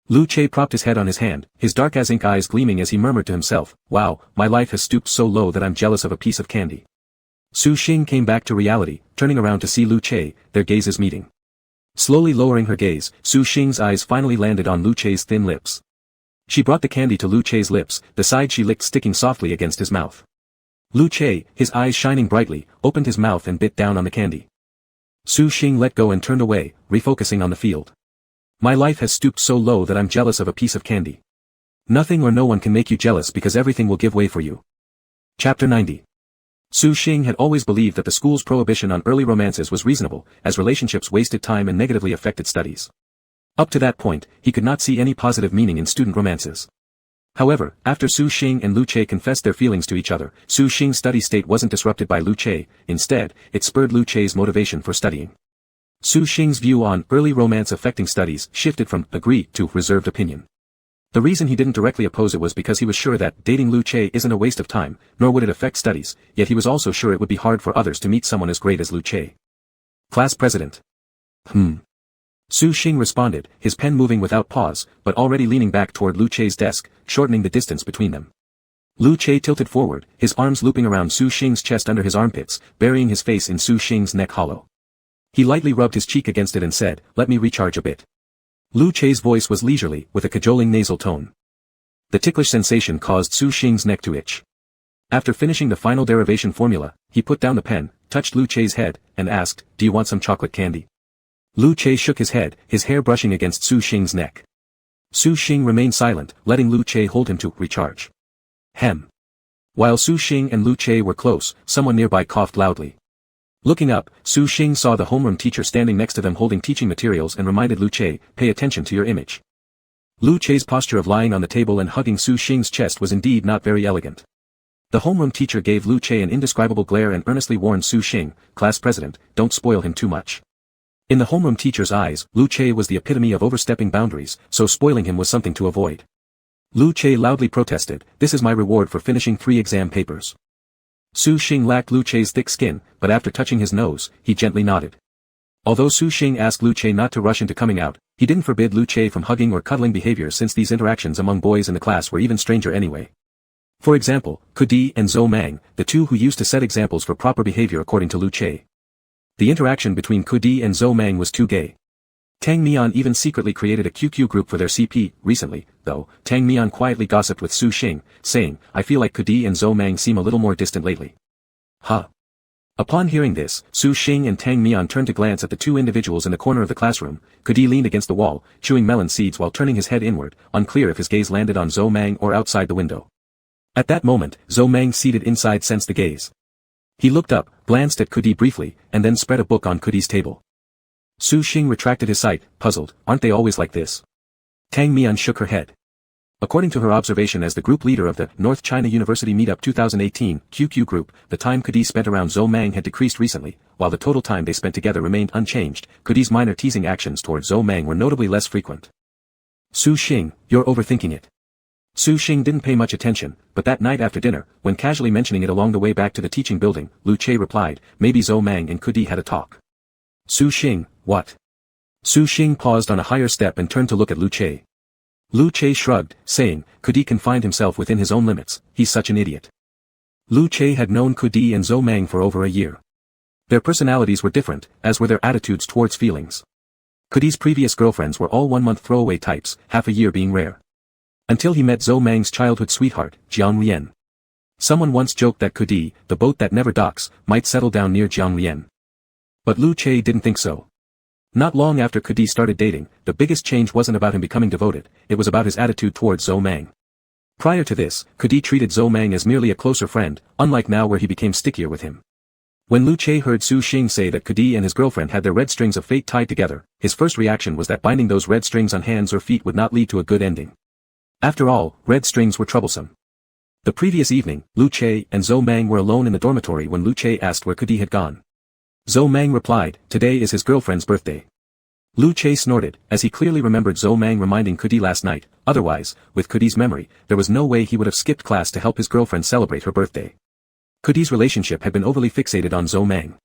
Lu Che propped his head on his hand, his dark-as-ink eyes gleaming as he murmured to himself, "Wow, my life has stooped so low that I'm jealous of a piece of candy." Su Xing came back to reality, turning around to see Lu Che, their gazes meeting. Slowly lowering her gaze, Su Xing's eyes finally landed on Lu Che's thin lips. She brought the candy to Lu Che's lips, the side she licked sticking softly against his mouth. Lu Che, his eyes shining brightly, opened his mouth and bit down on the candy. Su Xing let go and turned away, refocusing on the field. "My life has stooped so low that I'm jealous of a piece of candy." Nothing or no one can make you jealous because everything will give way for you. Chapter 90. Su Xing had always believed that the school's prohibition on early romances was reasonable, as relationships wasted time and negatively affected studies. Up to that point, he could not see any positive meaning in student romances. However, after Su Xing and Lu Che confessed their feelings to each other, Su Xing's study state wasn't disrupted by Lu Che, instead, it spurred Lu Che's motivation for studying. Su Xing's view on early romance affecting studies shifted from agreed to reserved opinion. The reason he didn't directly oppose it was because he was sure that dating Lu Che isn't a waste of time, nor would it affect studies, yet he was also sure it would be hard for others to meet someone as great as Lu Che. Class president. Su Xing responded, his pen moving without pause, but already leaning back toward Lu Che's desk, shortening the distance between them. Lu Che tilted forward, his arms looping around Su Xing's chest under his armpits, burying his face in Su Xing's neck hollow. He lightly rubbed his cheek against it and said, "Let me recharge a bit." Lu Che's voice was leisurely, with a cajoling nasal tone. The ticklish sensation caused Su Xing's neck to itch. After finishing the final derivation formula, he put down the pen, touched Lu Che's head, and asked, "Do you want some chocolate candy?" Lu Che shook his head, his hair brushing against Su Xing's neck. Su Xing remained silent, letting Lu Che hold him to recharge. Hem. While Su Xing and Lu Che were close, someone nearby coughed loudly. Looking up, Su Xing saw the homeroom teacher standing next to them holding teaching materials and reminded Lu Che, "Pay attention to your image." Lu Che's posture of lying on the table and hugging Su Xing's chest was indeed not very elegant. The homeroom teacher gave Lu Che an indescribable glare and earnestly warned Su Xing, "Class president, don't spoil him too much." In the homeroom teacher's eyes, Lu Che was the epitome of overstepping boundaries, so spoiling him was something to avoid. Lu Che loudly protested, "This is my reward for finishing 3 exam papers." Su Xing lacked Lu Che's thick skin, but after touching his nose, he gently nodded. Although Su Xing asked Lu Che not to rush into coming out, he didn't forbid Lu Che from hugging or cuddling behavior since these interactions among boys in the class were even stranger anyway. For example, Kudi and Zhou Mang, the two who used to set examples for proper behavior according to Lu Che. The interaction between Kudi and Zhou Mang was too gay. Tang Mian even secretly created a QQ group for their CP. Recently, though, Tang Mian quietly gossiped with Su Xing, saying, "I feel like Kudi and Zhou Mang seem a little more distant lately." Huh. Upon hearing this, Su Xing and Tang Mian turned to glance at the two individuals in the corner of the classroom. Kudi leaned against the wall, chewing melon seeds while turning his head inward, unclear if his gaze landed on Zhou Mang or outside the window. At that moment, Zhou Mang seated inside sensed the gaze. He looked up, glanced at Kudi briefly, and then spread a book on Kudi's table. Su Xing retracted his sight, puzzled, "Aren't they always like this?" Tang Mian shook her head. According to her observation as the group leader of the North China University Meetup 2018 QQ group, the time Kudi spent around Zhou Mang had decreased recently, while the total time they spent together remained unchanged. Kudi's minor teasing actions towards Zhou Mang were notably less frequent. "Su Xing, you're overthinking it." Su Xing didn't pay much attention, but that night after dinner, when casually mentioning it along the way back to the teaching building, Lu Che replied, "Maybe Zhou Mang and Kudi had a talk." Su Xing, what? Su Xing paused on a higher step and turned to look at Lu Che. Lu Che shrugged, saying, "Kudi confined himself within his own limits, he's such an idiot." Lu Che had known Kudi and Zhou Mang for over a year. Their personalities were different, as were their attitudes towards feelings. Kudi's previous girlfriends were all 1-month throwaway types, half a year being rare. Until he met Zhou Mang's childhood sweetheart, Jiang Lian. Someone once joked that Kudi, the boat that never docks, might settle down near Jiang Lian. But Lu Che didn't think so. Not long after Kudi started dating, the biggest change wasn't about him becoming devoted, it was about his attitude towards Zhou Mang. Prior to this, Kudi treated Zhou Mang as merely a closer friend, unlike now where he became stickier with him. When Lu Che heard Su Xing say that Kudi and his girlfriend had their red strings of fate tied together, his first reaction was that binding those red strings on hands or feet would not lead to a good ending. After all, red strings were troublesome. The previous evening, Lu Che and Zhou Mang were alone in the dormitory when Lu Che asked where Kudi had gone. Zhou Mang replied, "Today is his girlfriend's birthday." Lu Che snorted, as he clearly remembered Zhou Mang reminding Kudi last night, otherwise, with Kudi's memory, there was no way he would have skipped class to help his girlfriend celebrate her birthday. Kudi's relationship had been overly fixated on Zhou Mang.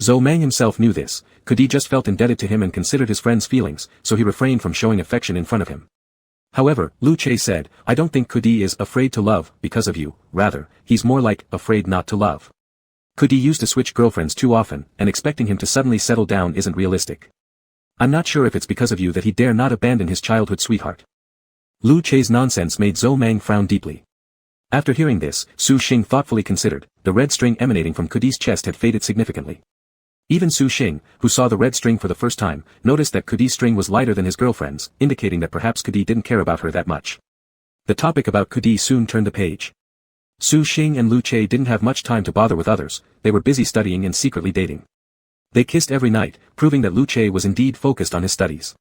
Zhou Mang himself knew this, Kudi just felt indebted to him and considered his friend's feelings, so he refrained from showing affection in front of him. However, Lu Che said, "I don't think Kudi is afraid to love because of you, rather, he's more like afraid not to love. Kudi used to switch girlfriends too often, and expecting him to suddenly settle down isn't realistic. I'm not sure if it's because of you that he dare not abandon his childhood sweetheart." Lu Che's nonsense made Zhou Mang frown deeply. After hearing this, Su Xing thoughtfully considered, the red string emanating from Kudi's chest had faded significantly. Even Su Xing, who saw the red string for the first time, noticed that Kudi's string was lighter than his girlfriend's, indicating that perhaps Kudi didn't care about her that much. The topic about Kudi soon turned the page. Su Xing and Lu Che didn't have much time to bother with others, they were busy studying and secretly dating. They kissed every night, proving that Lu Che was indeed focused on his studies.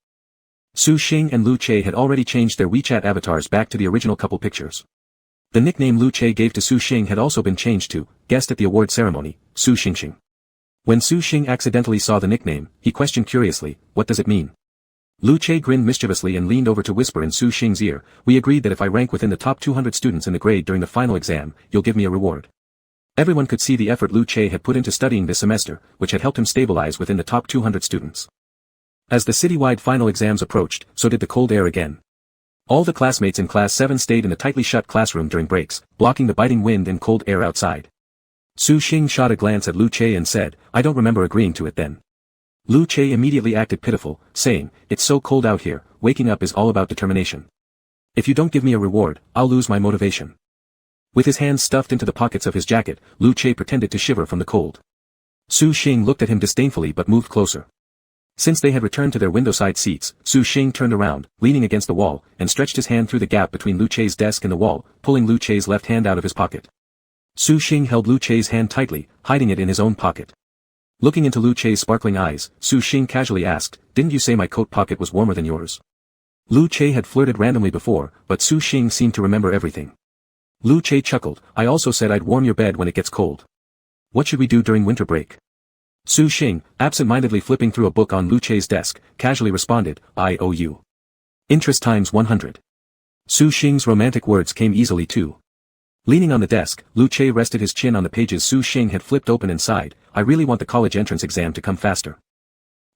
Su Xing and Lu Che had already changed their WeChat avatars back to the original couple pictures. The nickname Lu Che gave to Su Xing had also been changed to, guest at the award ceremony, Su Xingxing. When Su Xing accidentally saw the nickname, he questioned curiously, "What does it mean?" Lu Che grinned mischievously and leaned over to whisper in Su Xing's ear, "We agreed that if I rank within the top 200 students in the grade during the final exam, you'll give me a reward." Everyone could see the effort Lu Che had put into studying this semester, which had helped him stabilize within the top 200 students. As the citywide final exams approached, so did the cold air again. All the classmates in Class 7 stayed in the tightly shut classroom during breaks, blocking the biting wind and cold air outside. Su Xing shot a glance at Lu Che and said, "I don't remember agreeing to it then." Lu Che immediately acted pitiful, saying, "It's so cold out here, waking up is all about determination. If you don't give me a reward, I'll lose my motivation." With his hands stuffed into the pockets of his jacket, Lu Che pretended to shiver from the cold. Su Xing looked at him disdainfully but moved closer. Since they had returned to their window-side seats, Su Xing turned around, leaning against the wall, and stretched his hand through the gap between Lu Che's desk and the wall, pulling Lu Che's left hand out of his pocket. Su Xing held Lu Che's hand tightly, hiding it in his own pocket. Looking into Lu Che's sparkling eyes, Su Xing casually asked, "Didn't you say my coat pocket was warmer than yours?" Lu Che had flirted randomly before, but Su Xing seemed to remember everything. Lu Che chuckled, "I also said I'd warm your bed when it gets cold. What should we do during winter break?" Su Xing, absent-mindedly flipping through a book on Lu Che's desk, casually responded, "IOU. Interest times 100. Su Xing's romantic words came easily too. Leaning on the desk, Lu Che rested his chin on the pages Su Xing had flipped open and sighed, "I really want the college entrance exam to come faster."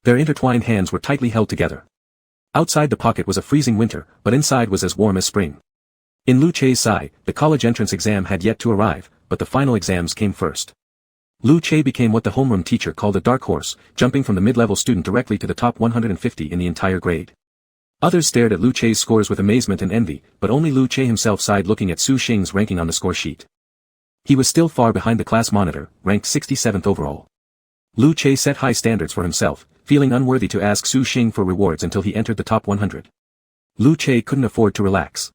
Their intertwined hands were tightly held together. Outside the pocket was a freezing winter, but inside was as warm as spring. In Lu Che's side, the college entrance exam had yet to arrive, but the final exams came first. Lu Che became what the homeroom teacher called a dark horse, jumping from the mid-level student directly to the top 150 in the entire grade. Others stared at Lu Che's scores with amazement and envy, but only Lu Che himself sighed looking at Su Xing's ranking on the score sheet. He was still far behind the class monitor, ranked 67th overall. Lu Che set high standards for himself, feeling unworthy to ask Su Xing for rewards until he entered the top 100. Lu Che couldn't afford to relax.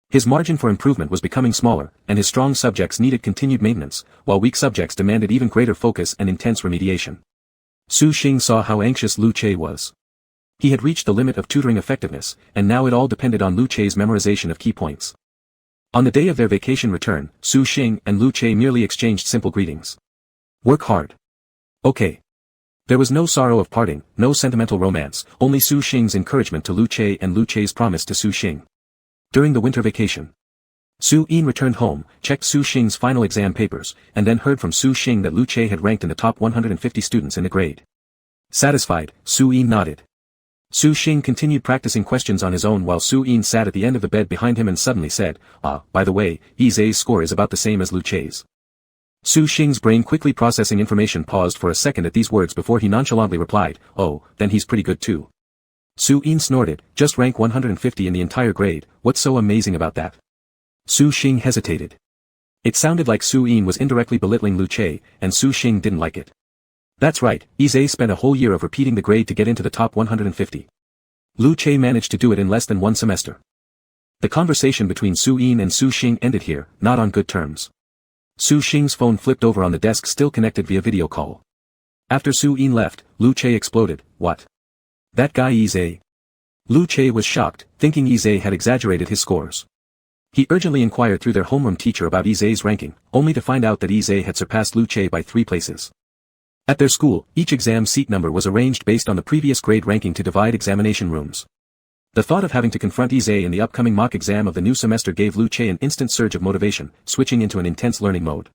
His margin for improvement was becoming smaller, and his strong subjects needed continued maintenance, while weak subjects demanded even greater focus and intense remediation. Su Xing saw how anxious Lu Che was. He had reached the limit of tutoring effectiveness, and now it all depended on Lu Che's memorization of key points. On the day of their vacation return, Su Xing and Lu Che merely exchanged simple greetings. "Work hard." "Okay." There was no sorrow of parting, no sentimental romance, only Su Xing's encouragement to Lu Che and Lu Che's promise to Su Xing. During the winter vacation, Su Yin returned home, checked Su Xing's final exam papers, and then heard from Su Xing that Lu Che had ranked in the top 150 students in the grade. Satisfied, Su Yin nodded. Su Xing continued practicing questions on his own while Su Yin sat at the end of the bed behind him and suddenly said, "By the way, Yi Zhe's score is about the same as Lu Che's." Su Xing's brain quickly processing information paused for a second at these words before he nonchalantly replied, "Oh, then he's pretty good too." Su Yin snorted, just rank 150 in the entire grade, what's so amazing about that? Su Xing hesitated. It sounded like Su Yin was indirectly belittling Lu Che, and Su Xing didn't like it. That's right, Izay spent a whole year of repeating the grade to get into the top 150. Lu Che managed to do it in less than one semester. The conversation between Su Yin and Su Xing ended here, not on good terms. Su Xing's phone flipped over on the desk still connected via video call. After Su Yin left, Lu Che exploded, what? That guy Izay? Lu Che was shocked, thinking Izay had exaggerated his scores. He urgently inquired through their homeroom teacher about Izay's ranking, only to find out that Izay had surpassed Lu Che by 3 places. At their school, each exam seat number was arranged based on the previous grade ranking to divide examination rooms. The thought of having to confront Izay in the upcoming mock exam of the new semester gave Lu Che an instant surge of motivation, switching into an intense learning mode.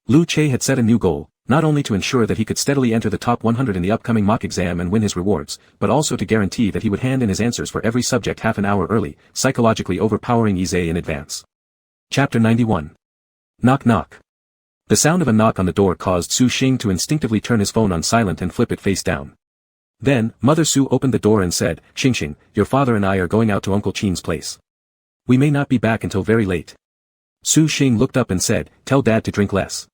Lu Che had set a new goal, not only to ensure that he could steadily enter the top 100 in the upcoming mock exam and win his rewards, but also to guarantee that he would hand in his answers for every subject half an hour early, psychologically overpowering Izay in advance. Chapter 91. Knock knock. The sound of a knock on the door caused Su Xing to instinctively turn his phone on silent and flip it face down. Then, Mother Su opened the door and said, Xing, your father and I are going out to Uncle Qin's place. We may not be back until very late. Su Xing looked up and said, tell Dad to drink less.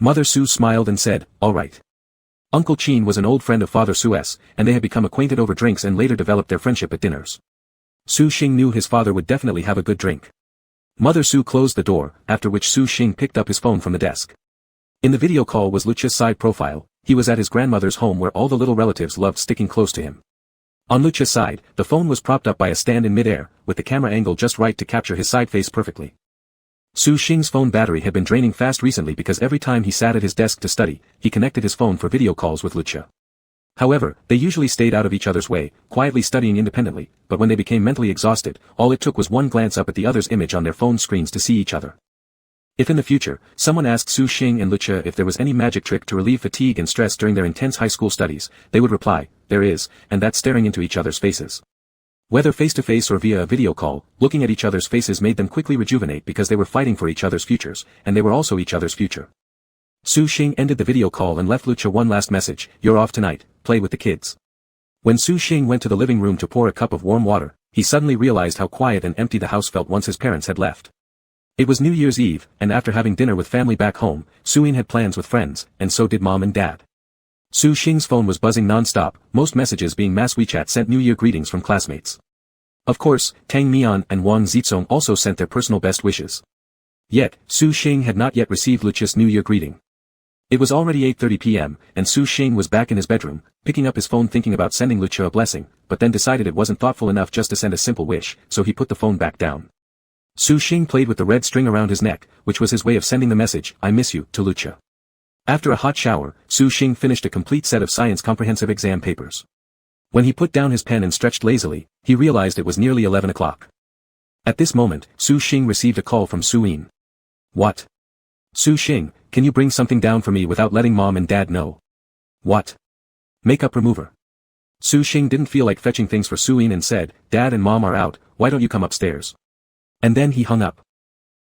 Mother Su smiled and said, all right. Uncle Qin was an old friend of Father Su's, and they had become acquainted over drinks and later developed their friendship at dinners. Su Xing knew his father would definitely have a good drink. Mother Su closed the door, after which Su Xing picked up his phone from the desk. In the video call was Lucha's side profile. He was at his grandmother's home where all the little relatives loved sticking close to him. On Lucha's side, the phone was propped up by a stand in midair, with the camera angle just right to capture his side face perfectly. Su Xing's phone battery had been draining fast recently because every time he sat at his desk to study, he connected his phone for video calls with Lucha. However, they usually stayed out of each other's way, quietly studying independently, but when they became mentally exhausted, all it took was one glance up at the other's image on their phone screens to see each other. If in the future, someone asked Su Xing and Lucha if there was any magic trick to relieve fatigue and stress during their intense high school studies, they would reply, there is, and that's staring into each other's faces. Whether face-to-face or via a video call, looking at each other's faces made them quickly rejuvenate because they were fighting for each other's futures, and they were also each other's future. Su Xing ended the video call and left Lucha one last message, you're off tonight, play with the kids. When Su Xing went to the living room to pour a cup of warm water, he suddenly realized how quiet and empty the house felt once his parents had left. It was New Year's Eve, and after having dinner with family back home, Su Yin had plans with friends, and so did Mom and Dad. Su Xing's phone was buzzing non-stop, most messages being mass WeChat sent New Year greetings from classmates. Of course, Tang Mian and Wang Zizong also sent their personal best wishes. Yet, Su Xing had not yet received Lucha's New Year greeting. It was already 8:30 p.m., and Su Xing was back in his bedroom, picking up his phone thinking about sending Lucha a blessing, but then decided it wasn't thoughtful enough just to send a simple wish, so he put the phone back down. Su Xing played with the red string around his neck, which was his way of sending the message, I miss you, to Lucha. After a hot shower, Su Xing finished a complete set of science comprehensive exam papers. When he put down his pen and stretched lazily, he realized it was nearly 11 o'clock. At this moment, Su Xing received a call from Su Yin. What? Su Xing, can you bring something down for me without letting Mom and Dad know? What? Makeup remover. Su Xing didn't feel like fetching things for Su Yin and said, Dad and Mom are out, why don't you come upstairs? And then he hung up.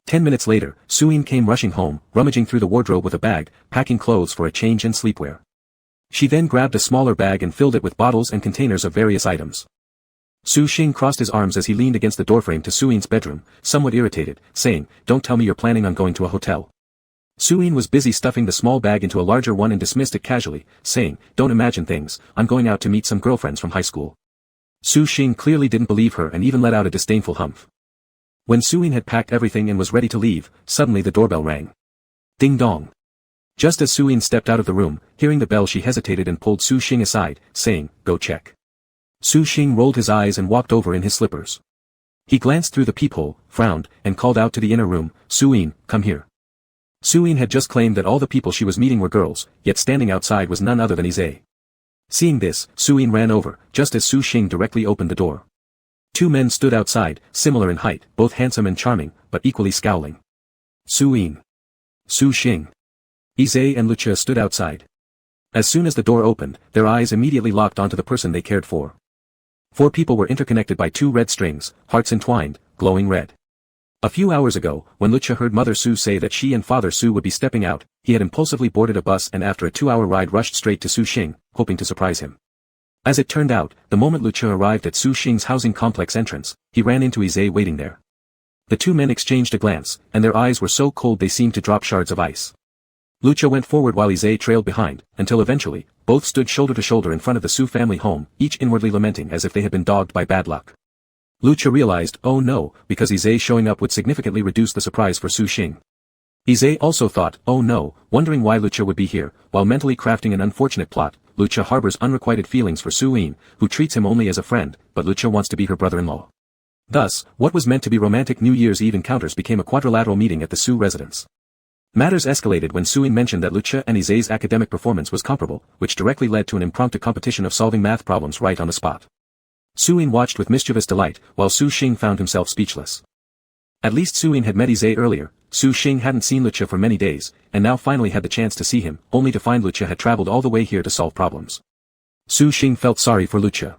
10 minutes later, Su Yin came rushing home, rummaging through the wardrobe with a bag, packing clothes for a change and sleepwear. She then grabbed a smaller bag and filled it with bottles and containers of various items. Su Xing crossed his arms as he leaned against the doorframe to Su Yin's bedroom, somewhat irritated, saying, don't tell me you're planning on going to a hotel. Su Yin was busy stuffing the small bag into a larger one and dismissed it casually, saying, don't imagine things, I'm going out to meet some girlfriends from high school. Su Xing clearly didn't believe her and even let out a disdainful humph. When Su Yin had packed everything and was ready to leave, suddenly the doorbell rang. Ding dong. Just as Su Yin stepped out of the room, hearing the bell she hesitated and pulled Su Xing aside, saying, go check. Su Xing rolled his eyes and walked over in his slippers. He glanced through the peephole, frowned, and called out to the inner room, Su Yin, come here. Su Yin had just claimed that all the people she was meeting were girls, yet standing outside was none other than Izay. Seeing this, Su Yin ran over, just as Su Xing directly opened the door. 2 men stood outside, similar in height, both handsome and charming, but equally scowling. Su Yin. Su Xing. Izay and Lucha stood outside. As soon as the door opened, their eyes immediately locked onto the person they cared for. 4 people were interconnected by 2 red strings, hearts entwined, glowing red. A few hours ago, when Lucha heard Mother Su say that she and Father Su would be stepping out, he had impulsively boarded a bus and after a 2-hour ride rushed straight to Su Xing, hoping to surprise him. As it turned out, the moment Lucia arrived at Su Xing's housing complex entrance, he ran into Izay waiting there. The two men exchanged a glance, and their eyes were so cold they seemed to drop shards of ice. Lucia went forward while Izay trailed behind, until eventually, both stood shoulder to shoulder in front of the Su family home, each inwardly lamenting as if they had been dogged by bad luck. Lucia realized, oh no, because Izay showing up would significantly reduce the surprise for Su Xing. Izay also thought, oh no, wondering why Lucia would be here, while mentally crafting an unfortunate plot. Lucia harbors unrequited feelings for Su Yin, who treats him only as a friend, but Lucia wants to be her brother-in-law. Thus, what was meant to be romantic New Year's Eve encounters became a quadrilateral meeting at the Su residence. Matters escalated when Su Yin mentioned that Lucia and Izay's academic performance was comparable, which directly led to an impromptu competition of solving math problems right on the spot. Su Yin watched with mischievous delight, while Su Xing found himself speechless. At least Su Yin had met Izay earlier. Su Xing hadn't seen Lucia for many days, and now finally had the chance to see him, only to find Lucia had traveled all the way here to solve problems. Su Xing felt sorry for Lucia.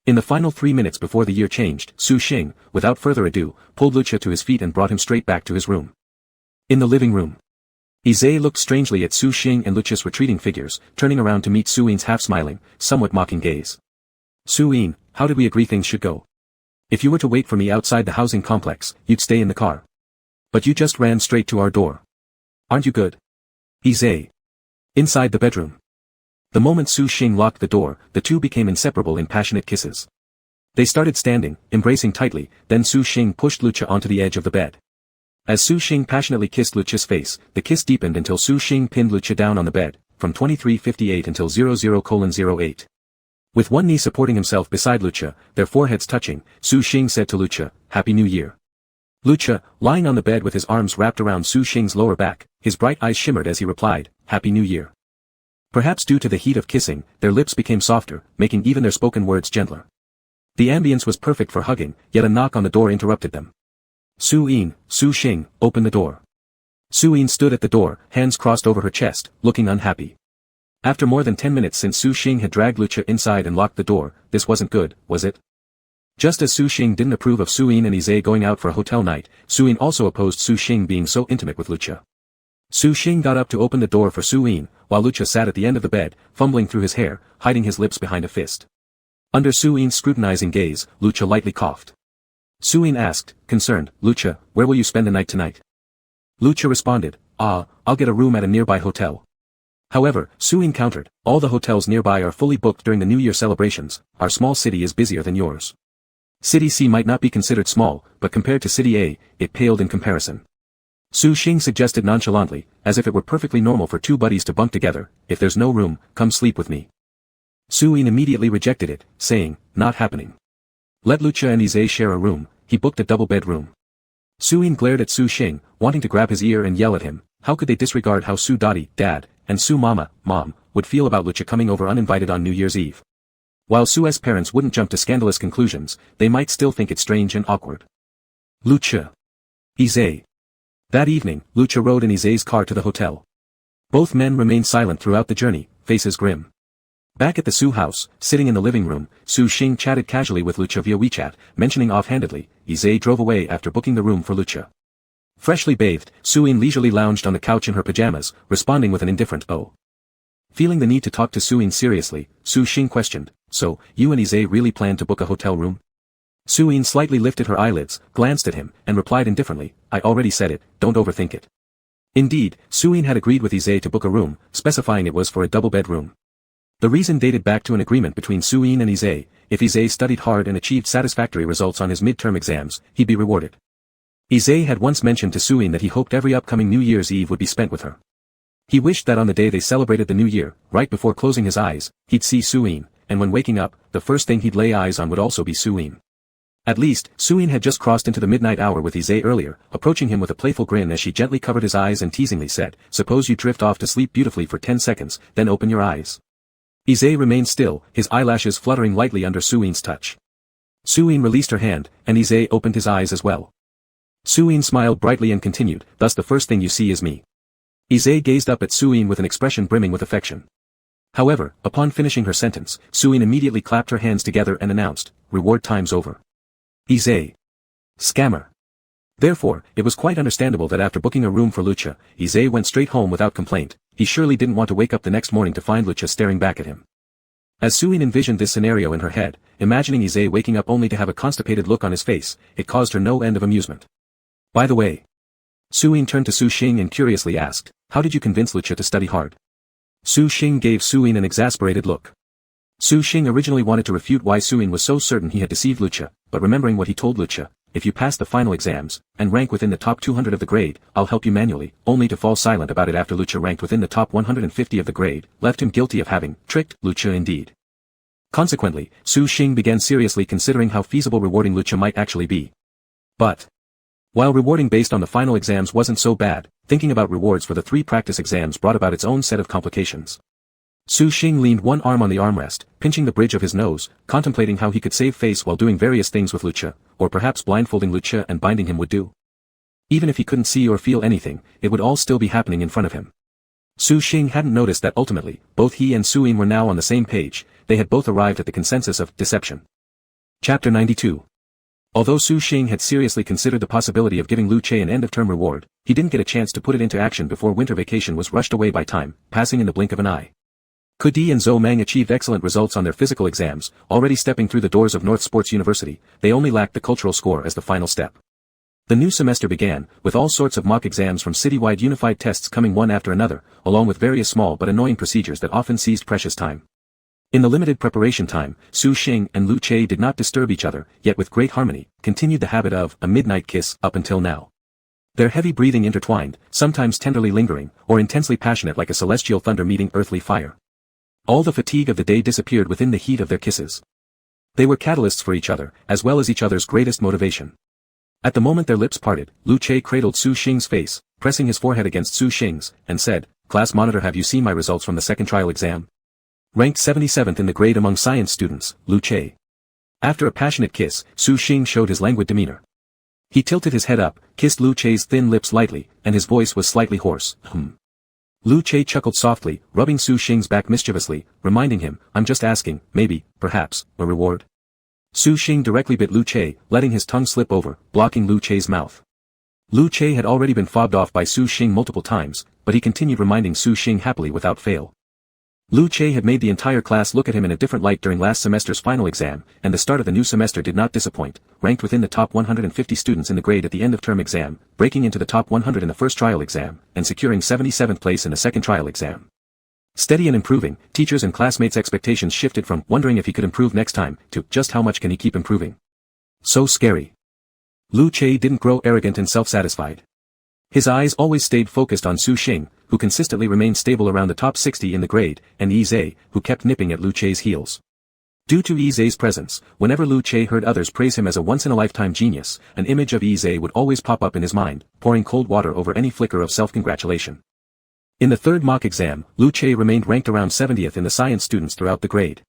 In the final 3 minutes before the year changed, Su Xing, without further ado, pulled Lucia to his feet and brought him straight back to his room. In the living room, Izay looked strangely at Su Xing and Lucia's retreating figures, turning around to meet Su Yin's half-smiling, somewhat mocking gaze. Su Yin, how did we agree things should go? If you were to wait for me outside the housing complex, you'd stay in the car. But you just ran straight to our door. Aren't you good? Izay. Inside the bedroom. The moment Su Xing locked the door, the two became inseparable in passionate kisses. They started standing, embracing tightly, then Su Xing pushed Lucia onto the edge of the bed. As Su Xing passionately kissed Lucia's face, the kiss deepened until Su Xing pinned Lucia down on the bed, from 23:58 until 00:08. With one knee supporting himself beside Lucia, their foreheads touching, Su Xing said to Lucia, Happy New Year. Lucia, lying on the bed with his arms wrapped around Su Xing's lower back, his bright eyes shimmered as he replied, Happy New Year. Perhaps due to the heat of kissing, their lips became softer, making even their spoken words gentler. The ambience was perfect for hugging, yet a knock on the door interrupted them. Su Yin, Su Xing, open the door. Su Yin stood at the door, hands crossed over her chest, looking unhappy. After more than 10 minutes since Su Xing had dragged Lucia inside and locked the door, this wasn't good, was it? Just as Su Xing didn't approve of Su Yin and Izay going out for a hotel night, Su Yin also opposed Su Xing being so intimate with Lucia. Su Xing got up to open the door for Su Yin, while Lucia sat at the end of the bed, fumbling through his hair, hiding his lips behind a fist. Under Su Yin's scrutinizing gaze, Lucia lightly coughed. Su Yin asked, concerned, Lucia, where will you spend the night tonight? Lucia responded, I'll get a room at a nearby hotel. However, Su Yin countered, all the hotels nearby are fully booked during the New Year celebrations, our small city is busier than yours. City C might not be considered small, but compared to City A, it paled in comparison. Su Xing suggested nonchalantly, as if it were perfectly normal for two buddies to bunk together, if there's no room, come sleep with me. Su Yin immediately rejected it, saying, not happening. Let Lucia and Izay share a room, he booked a double bedroom. Su Yin glared at Su Xing, wanting to grab his ear and yell at him, how could they disregard how Su Daddy, Dad, and Su Mama, Mom, would feel about Lucia coming over uninvited on New Year's Eve. While Su's parents wouldn't jump to scandalous conclusions, they might still think it strange and awkward. Lucia. Izay. That evening, Lucia rode in Izay's car to the hotel. Both men remained silent throughout the journey, faces grim. Back at the Su house, sitting in the living room, Su Xing chatted casually with Lucia via WeChat, mentioning offhandedly, Izay drove away after booking the room for Lucia. Freshly bathed, Su Yin leisurely lounged on the couch in her pajamas, responding with an indifferent oh. Feeling the need to talk to Su Yin seriously, Su Xing questioned, so, you and Izay really plan to book a hotel room? Su Yin slightly lifted her eyelids, glanced at him, and replied indifferently, I already said it, don't overthink it. Indeed, Su Yin had agreed with Izay to book a room, specifying it was for a double bedroom. The reason dated back to an agreement between Su Yin and Izay, if Izay studied hard and achieved satisfactory results on his midterm exams, he'd be rewarded. Izay had once mentioned to Su Yin that he hoped every upcoming New Year's Eve would be spent with her. He wished that on the day they celebrated the New Year, right before closing his eyes, he'd see Su Yin, and when waking up, the first thing he'd lay eyes on would also be Su Yin. At least, Su Yin had just crossed into the midnight hour with Izay earlier, approaching him with a playful grin as she gently covered his eyes and teasingly said, suppose you drift off to sleep beautifully for 10 seconds, then open your eyes. Izay remained still, his eyelashes fluttering lightly under Su Yin's touch. Su Yin released her hand, and Izay opened his eyes as well. Su Yin smiled brightly and continued, thus the first thing you see is me. Izay gazed up at Su Yin with an expression brimming with affection. However, upon finishing her sentence, Su Yin immediately clapped her hands together and announced, reward time's over. Izay. Scammer. Therefore, it was quite understandable that after booking a room for Lucia, Izay went straight home without complaint. He surely didn't want to wake up the next morning to find Lucia staring back at him. As Suyin envisioned this scenario in her head, imagining Ise waking up only to have a constipated look on his face, it caused her no end of amusement. By the way, Suyin turned to Su Xing and curiously asked, how did you convince Lucia to study hard? Su Xing gave Suyin an exasperated look. Su Xing originally wanted to refute why Suyin was so certain he had deceived Lucia, but remembering what he told Lucia, if you pass the final exams, and rank within the top 200 of the grade, I'll help you manually, only to fall silent about it after Lucia ranked within the top 150 of the grade, left him guilty of having tricked Lucia indeed. Consequently, Su Xing began seriously considering how feasible rewarding Lucia might actually be. But while rewarding based on the final exams wasn't so bad, thinking about rewards for the 3 practice exams brought about its own set of complications. Su Xing leaned one arm on the armrest, pinching the bridge of his nose, contemplating how he could save face while doing various things with Lucia, or perhaps blindfolding Lucia and binding him would do. Even if he couldn't see or feel anything, it would all still be happening in front of him. Su Xing hadn't noticed that ultimately, both he and Suyin were now on the same page, they had both arrived at the consensus of deception. Chapter 92. Although Su Xing had seriously considered the possibility of giving Lu Che an end-of-term reward, he didn't get a chance to put it into action before winter vacation was rushed away by time, passing in the blink of an eye. Kudi and Zhou Meng achieved excellent results on their physical exams, already stepping through the doors of North Sports University, they only lacked the cultural score as the final step. The new semester began, with all sorts of mock exams from citywide unified tests coming one after another, along with various small but annoying procedures that often seized precious time. In the limited preparation time, Su Xing and Lu Che did not disturb each other, yet with great harmony, continued the habit of a midnight kiss up until now. Their heavy breathing intertwined, sometimes tenderly lingering, or intensely passionate like a celestial thunder meeting earthly fire. All the fatigue of the day disappeared within the heat of their kisses. They were catalysts for each other, as well as each other's greatest motivation. At the moment their lips parted, Lu Che cradled Su Xing's face, pressing his forehead against Su Xing's, and said, "Class monitor, have you seen my results from the second trial exam? Ranked 77th in the grade among science students, Lu Che." After a passionate kiss, Su Xing showed his languid demeanor. He tilted his head up, kissed Lu Che's thin lips lightly, and his voice was slightly hoarse. Lu Che chuckled softly, rubbing Su Xing's back mischievously, reminding him, "I'm just asking, maybe, perhaps, a reward." Su Xing directly bit Lu Che, letting his tongue slip over, blocking Lu Che's mouth. Lu Che had already been fobbed off by Su Xing multiple times, but he continued reminding Su Xing happily without fail. Lu Che had made the entire class look at him in a different light during last semester's final exam, and the start of the new semester did not disappoint, ranked within the top 150 students in the grade at the end of term exam, breaking into the top 100 in the first trial exam, and securing 77th place in the second trial exam. Steady and improving, teachers' and classmates' expectations shifted from wondering if he could improve next time, to just how much can he keep improving. So scary. Lu Che didn't grow arrogant and self-satisfied. His eyes always stayed focused on Su Xing, who consistently remained stable around the top 60 in the grade, and Ise, who kept nipping at Lu Che's heels. Due to Ise's presence, whenever Lu Che heard others praise him as a once-in-a-lifetime genius, an image of Ise would always pop up in his mind, pouring cold water over any flicker of self-congratulation. In the third mock exam, Lu Che remained ranked around 70th in the science students throughout the grade.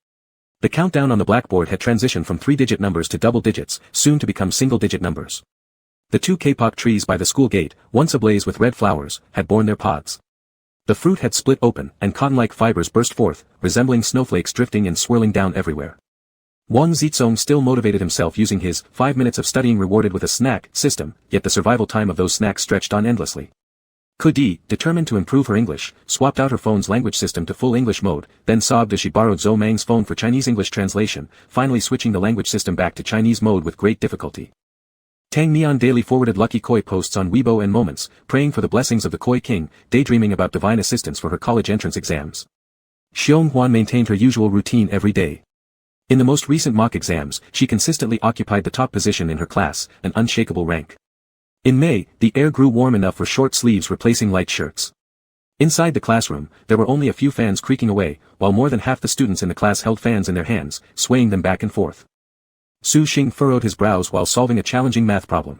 The countdown on the blackboard had transitioned from 3-digit numbers to double digits, soon to become single-digit numbers. The 2 kapok trees by the school gate, once ablaze with red flowers, had borne their pods. The fruit had split open, and cotton-like fibers burst forth, resembling snowflakes drifting and swirling down everywhere. Wang Zizong still motivated himself using his 5 minutes of studying rewarded with a snack system, yet the survival time of those snacks stretched on endlessly. Kudi, determined to improve her English, swapped out her phone's language system to full English mode, then sobbed as she borrowed Zhou Meng's phone for Chinese-English translation, finally switching the language system back to Chinese mode with great difficulty. Tang Mian daily forwarded Lucky Koi posts on Weibo and Moments, praying for the blessings of the Koi King, daydreaming about divine assistance for her college entrance exams. Xiong Huan maintained her usual routine every day. In the most recent mock exams, she consistently occupied the top position in her class, an unshakable rank. In May, the air grew warm enough for short sleeves replacing light shirts. Inside the classroom, there were only a few fans creaking away, while more than half the students in the class held fans in their hands, swaying them back and forth. Su Xing furrowed his brows while solving a challenging math problem.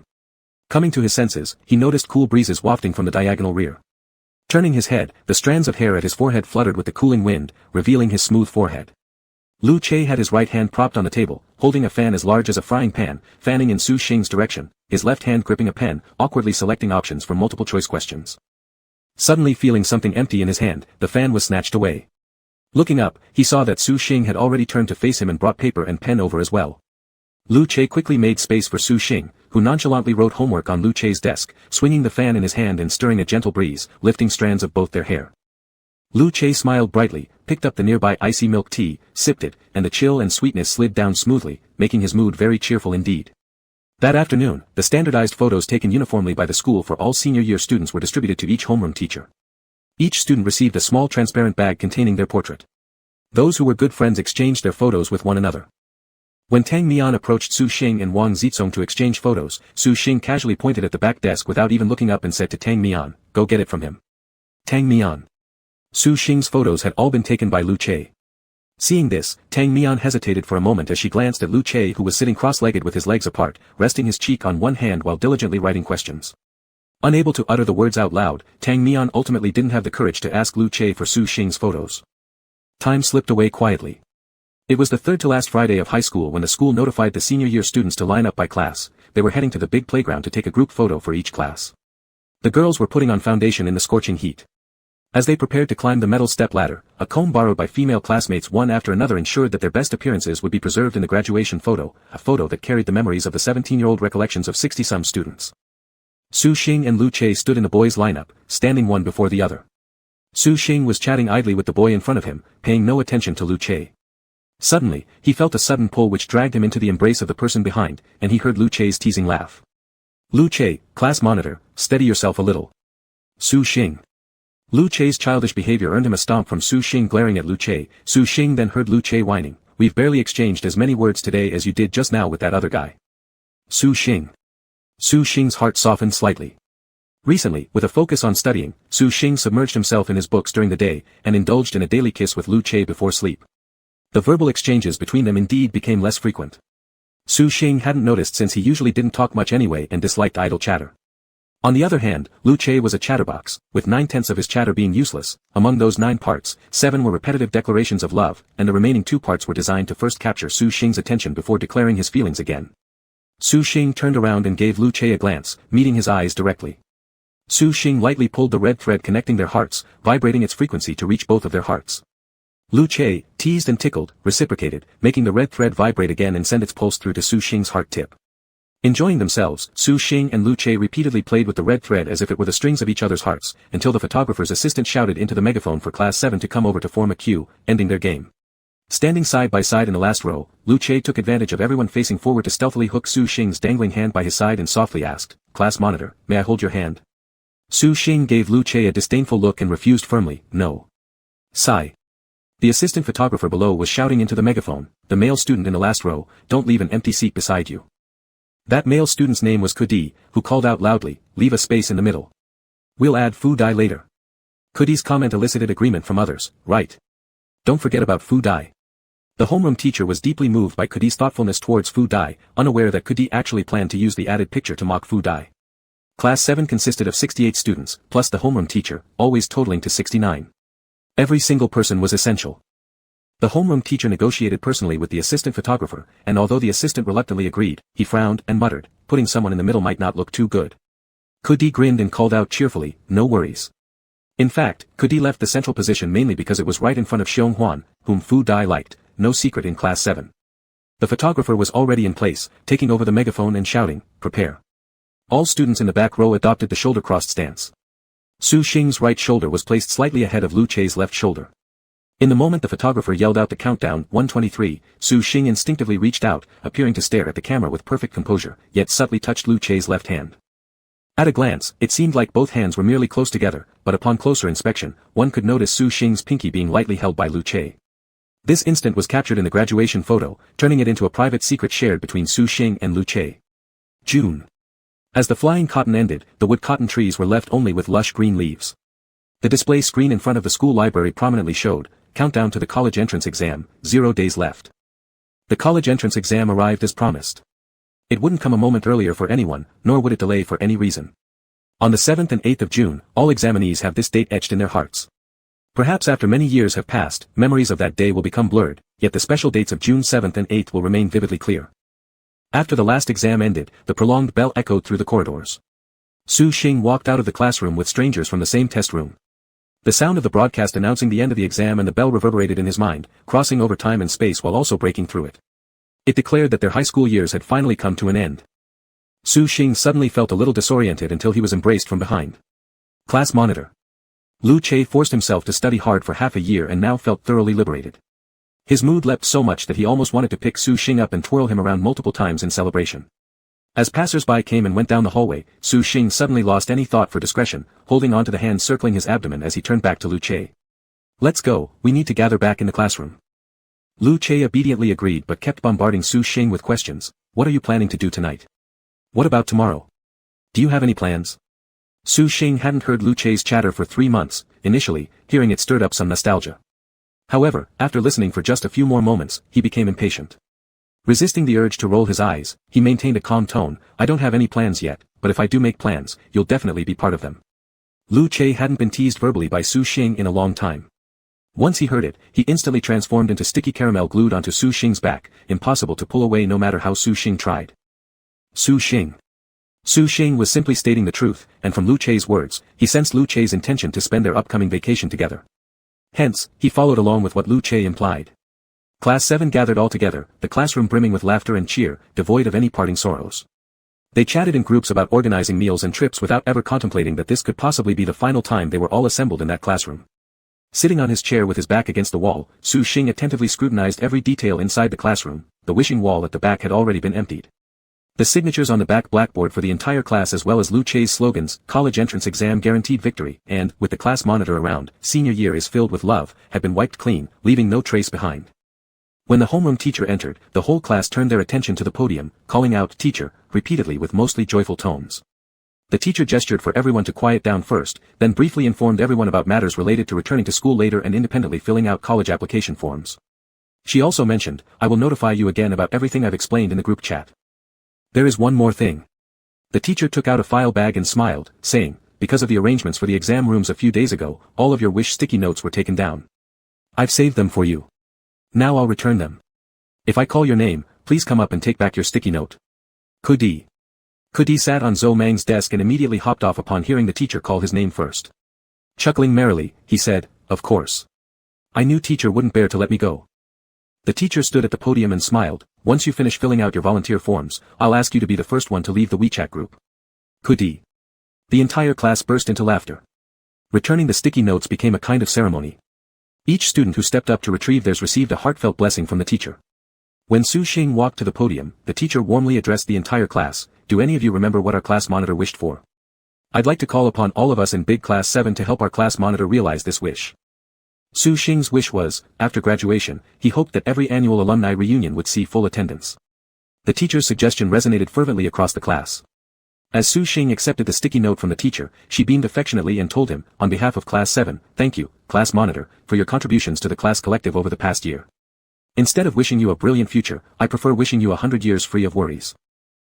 Coming to his senses, he noticed cool breezes wafting from the diagonal rear. Turning his head, the strands of hair at his forehead fluttered with the cooling wind, revealing his smooth forehead. Lu Che had his right hand propped on the table, holding a fan as large as a frying pan, fanning in Su Xing's direction, his left hand gripping a pen, awkwardly selecting options for multiple choice questions. Suddenly feeling something empty in his hand, the fan was snatched away. Looking up, he saw that Su Xing had already turned to face him and brought paper and pen over as well. Lu Che quickly made space for Su Xing, who nonchalantly wrote homework on Lu Che's desk, swinging the fan in his hand and stirring a gentle breeze, lifting strands of both their hair. Lu Che smiled brightly, picked up the nearby icy milk tea, sipped it, and the chill and sweetness slid down smoothly, making his mood very cheerful indeed. That afternoon, the standardized photos taken uniformly by the school for all senior year students were distributed to each homeroom teacher. Each student received a small transparent bag containing their portrait. Those who were good friends exchanged their photos with one another. When Tang Mian approached Su Xing and Wang Zizong to exchange photos, Su Xing casually pointed at the back desk without even looking up and said to Tang Mian, "Go get it from him." Tang Mian. Su Xing's photos had all been taken by Lu Che. Seeing this, Tang Mian hesitated for a moment as she glanced at Lu Che, who was sitting cross-legged with his legs apart, resting his cheek on one hand while diligently writing questions. Unable to utter the words out loud, Tang Mian ultimately didn't have the courage to ask Lu Che for Su Xing's photos. Time slipped away quietly. It was the third-to-last Friday of high school when the school notified the senior year students to line up by class. They were heading to the big playground to take a group photo for each class. The girls were putting on foundation in the scorching heat. As they prepared to climb the metal step ladder, a comb borrowed by female classmates one after another ensured that their best appearances would be preserved in the graduation photo, a photo that carried the memories of the 17-year-old recollections of 60-some students. Su Xing and Lu Che stood in the boys' lineup, standing one before the other. Su Xing was chatting idly with the boy in front of him, paying no attention to Lu Che. Suddenly, he felt a sudden pull which dragged him into the embrace of the person behind, and he heard Lu Che's teasing laugh. "Lu Che, class monitor, steady yourself a little." Su Xing. Lu Che's childish behavior earned him a stomp from Su Xing glaring at Lu Che. Su Xing then heard Lu Che whining, "We've barely exchanged as many words today as you did just now with that other guy." Su Xing. Su Xing's heart softened slightly. Recently, with a focus on studying, Su Xing submerged himself in his books during the day, and indulged in a daily kiss with Lu Che before sleep. The verbal exchanges between them indeed became less frequent. Su Xing hadn't noticed since he usually didn't talk much anyway and disliked idle chatter. On the other hand, Lu Che was a chatterbox, with 9/10 of his chatter being useless. Among those 9 parts, 7 were repetitive declarations of love, and the remaining 2 parts were designed to first capture Su Xing's attention before declaring his feelings again. Su Xing turned around and gave Lu Che a glance, meeting his eyes directly. Su Xing lightly pulled the red thread connecting their hearts, vibrating its frequency to reach both of their hearts. Lu Che, teased and tickled, reciprocated, making the red thread vibrate again and send its pulse through to Su Xing's heart tip. Enjoying themselves, Su Xing and Lu Che repeatedly played with the red thread as if it were the strings of each other's hearts, until the photographer's assistant shouted into the megaphone for Class 7 to come over to form a queue, ending their game. Standing side by side in the last row, Lu Che took advantage of everyone facing forward to stealthily hook Su Xing's dangling hand by his side and softly asked, "Class monitor, may I hold your hand?" Su Xing gave Lu Che a disdainful look and refused firmly, "No." Sigh. The assistant photographer below was shouting into the megaphone, "The male student in the last row, don't leave an empty seat beside you." That male student's name was Kudi, who called out loudly, "Leave a space in the middle. We'll add Fu Dai later." Kudi's comment elicited agreement from others, "Right. Don't forget about Fu Dai." The homeroom teacher was deeply moved by Kudi's thoughtfulness towards Fu Dai, unaware that Kudi actually planned to use the added picture to mock Fu Dai. Class 7 consisted of 68 students, plus the homeroom teacher, always totaling to 69. Every single person was essential. The homeroom teacher negotiated personally with the assistant photographer, and although the assistant reluctantly agreed, he frowned and muttered, "Putting someone in the middle might not look too good." Kudi grinned and called out cheerfully, "No worries." In fact, Kudi left the central position mainly because it was right in front of Xiong Huan, whom Fu Dai liked, no secret in Class 7. The photographer was already in place, taking over the megaphone and shouting, "Prepare." All students in the back row adopted the shoulder-crossed stance. Su Xing's right shoulder was placed slightly ahead of Lu Che's left shoulder. In the moment the photographer yelled out the countdown, 123, Su Xing instinctively reached out, appearing to stare at the camera with perfect composure, yet subtly touched Lu Che's left hand. At a glance, it seemed like both hands were merely close together, but upon closer inspection, one could notice Su Xing's pinky being lightly held by Lu Che. This instant was captured in the graduation photo, turning it into a private secret shared between Su Xing and Lu Che. June. As the flying cotton ended, the wood cotton trees were left only with lush green leaves. The display screen in front of the school library prominently showed, "Countdown to the college entrance exam, 0 days left." The college entrance exam arrived as promised. It wouldn't come a moment earlier for anyone, nor would it delay for any reason. On the 7th and 8th of June, all examinees have this date etched in their hearts. Perhaps after many years have passed, memories of that day will become blurred, yet the special dates of June 7th and 8th will remain vividly clear. After the last exam ended, the prolonged bell echoed through the corridors. Su Xing walked out of the classroom with strangers from the same test room. The sound of the broadcast announcing the end of the exam and the bell reverberated in his mind, crossing over time and space while also breaking through it. It declared that their high school years had finally come to an end. Su Xing suddenly felt a little disoriented until he was embraced from behind. "Class monitor." Lu Che forced himself to study hard for half a year and now felt thoroughly liberated. His mood leapt so much that he almost wanted to pick Su Xing up and twirl him around multiple times in celebration. As passers-by came and went down the hallway, Su Xing suddenly lost any thought for discretion, holding on to the hand circling his abdomen as he turned back to Lu Che. "Let's go, we need to gather back in the classroom." Lu Che obediently agreed but kept bombarding Su Xing with questions. "What are you planning to do tonight? What about tomorrow? Do you have any plans?" Su Xing hadn't heard Lu Che's chatter for 3 months. Initially, hearing it stirred up some nostalgia. However, after listening for just a few more moments, he became impatient. Resisting the urge to roll his eyes, he maintained a calm tone. "I don't have any plans yet, but if I do make plans, you'll definitely be part of them." Lu Che hadn't been teased verbally by Su Xing in a long time. Once he heard it, he instantly transformed into sticky caramel glued onto Su Xing's back, impossible to pull away no matter how Su Xing tried. Su Xing. Su Xing was simply stating the truth, and from Lu Che's words, he sensed Lu Che's intention to spend their upcoming vacation together. Hence, he followed along with what Lu Che implied. Class 7 gathered all together, the classroom brimming with laughter and cheer, devoid of any parting sorrows. They chatted in groups about organizing meals and trips without ever contemplating that this could possibly be the final time they were all assembled in that classroom. Sitting on his chair with his back against the wall, Su Xing attentively scrutinized every detail inside the classroom. The wishing wall at the back had already been emptied. The signatures on the back blackboard for the entire class as well as Lu Che's slogans, "College entrance exam guaranteed victory," and, with the class monitor around, "Senior year is filled with love," had been wiped clean, leaving no trace behind. When the homeroom teacher entered, the whole class turned their attention to the podium, calling out "Teacher," repeatedly with mostly joyful tones. The teacher gestured for everyone to quiet down first, then briefly informed everyone about matters related to returning to school later and independently filling out college application forms. She also mentioned, "I will notify you again about everything I've explained in the group chat. There is one more thing." The teacher took out a file bag and smiled, saying, "Because of the arrangements for the exam rooms a few days ago, all of your wish sticky notes were taken down. I've saved them for you. Now I'll return them. If I call your name, please come up and take back your sticky note." Kudi. Kudi sat on Zhou Mang's desk and immediately hopped off upon hearing the teacher call his name first. Chuckling merrily, he said, "Of course. I knew teacher wouldn't bear to let me go." The teacher stood at the podium and smiled. "Once you finish filling out your volunteer forms, I'll ask you to be the first one to leave the WeChat group." Kudi. The entire class burst into laughter. Returning the sticky notes became a kind of ceremony. Each student who stepped up to retrieve theirs received a heartfelt blessing from the teacher. When Su Xing walked to the podium, the teacher warmly addressed the entire class. "Do any of you remember what our class monitor wished for? I'd like to call upon all of us in Big Class 7 to help our class monitor realize this wish." Su Xing's wish was, after graduation, he hoped that every annual alumni reunion would see full attendance. The teacher's suggestion resonated fervently across the class. As Su Xing accepted the sticky note from the teacher, she beamed affectionately and told him, "On behalf of Class 7, thank you, Class Monitor, for your contributions to the class collective over the past year. Instead of wishing you a brilliant future, I prefer wishing you 100 years free of worries.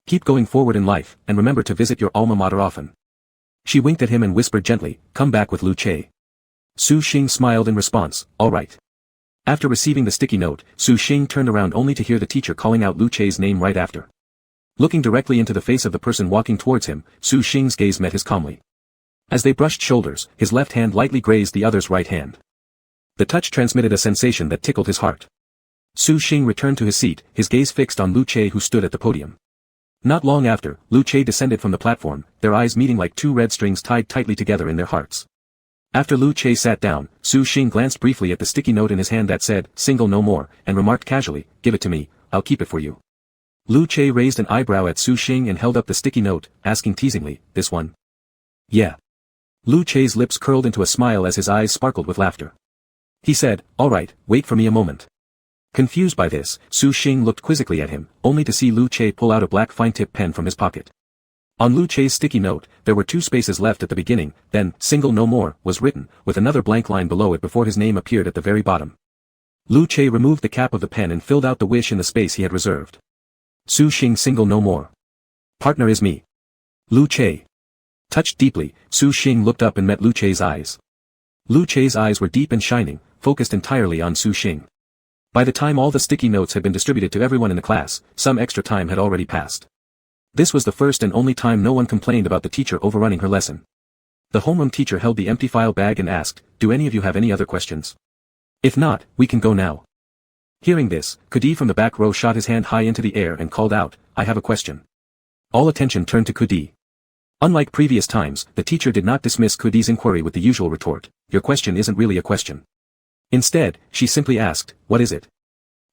Keep going forward in life, and remember to visit your alma mater often." She winked at him and whispered gently, "Come back with Lu Che." Su Xing smiled in response, "All right." After receiving the sticky note, Su Xing turned around only to hear the teacher calling out Lu Che's name right after. Looking directly into the face of the person walking towards him, Su Xing's gaze met his calmly. As they brushed shoulders, his left hand lightly grazed the other's right hand. The touch transmitted a sensation that tickled his heart. Su Xing returned to his seat, his gaze fixed on Lu Che who stood at the podium. Not long after, Lu Che descended from the platform, their eyes meeting like two red strings tied tightly together in their hearts. After Lu Che sat down, Su Xing glanced briefly at the sticky note in his hand that said, "Single no more," and remarked casually, "Give it to me, I'll keep it for you." Lu Che raised an eyebrow at Su Xing and held up the sticky note, asking teasingly, "This one?" "Yeah." Lu Che's lips curled into a smile as his eyes sparkled with laughter. He said, "All right, wait for me a moment." Confused by this, Su Xing looked quizzically at him, only to see Lu Che pull out a black fine-tip pen from his pocket. On Lu Che's sticky note, there were 2 spaces left at the beginning, then, "Single no more," was written, with another blank line below it before his name appeared at the very bottom. Lu Che removed the cap of the pen and filled out the wish in the space he had reserved. Su Xing, single no more. Partner is me. Lu Che. Touched deeply, Su Xing looked up and met Lu Che's eyes. Lu Che's eyes were deep and shining, focused entirely on Su Xing. By the time all the sticky notes had been distributed to everyone in the class, some extra time had already passed. This was the first and only time no one complained about the teacher overrunning her lesson. The homeroom teacher held the empty file bag and asked, "Do any of you have any other questions? If not, we can go now." Hearing this, Kudi from the back row shot his hand high into the air and called out, "I have a question." All attention turned to Kudi. Unlike previous times, the teacher did not dismiss Kudi's inquiry with the usual retort, "Your question isn't really a question." Instead, she simply asked, "What is it?"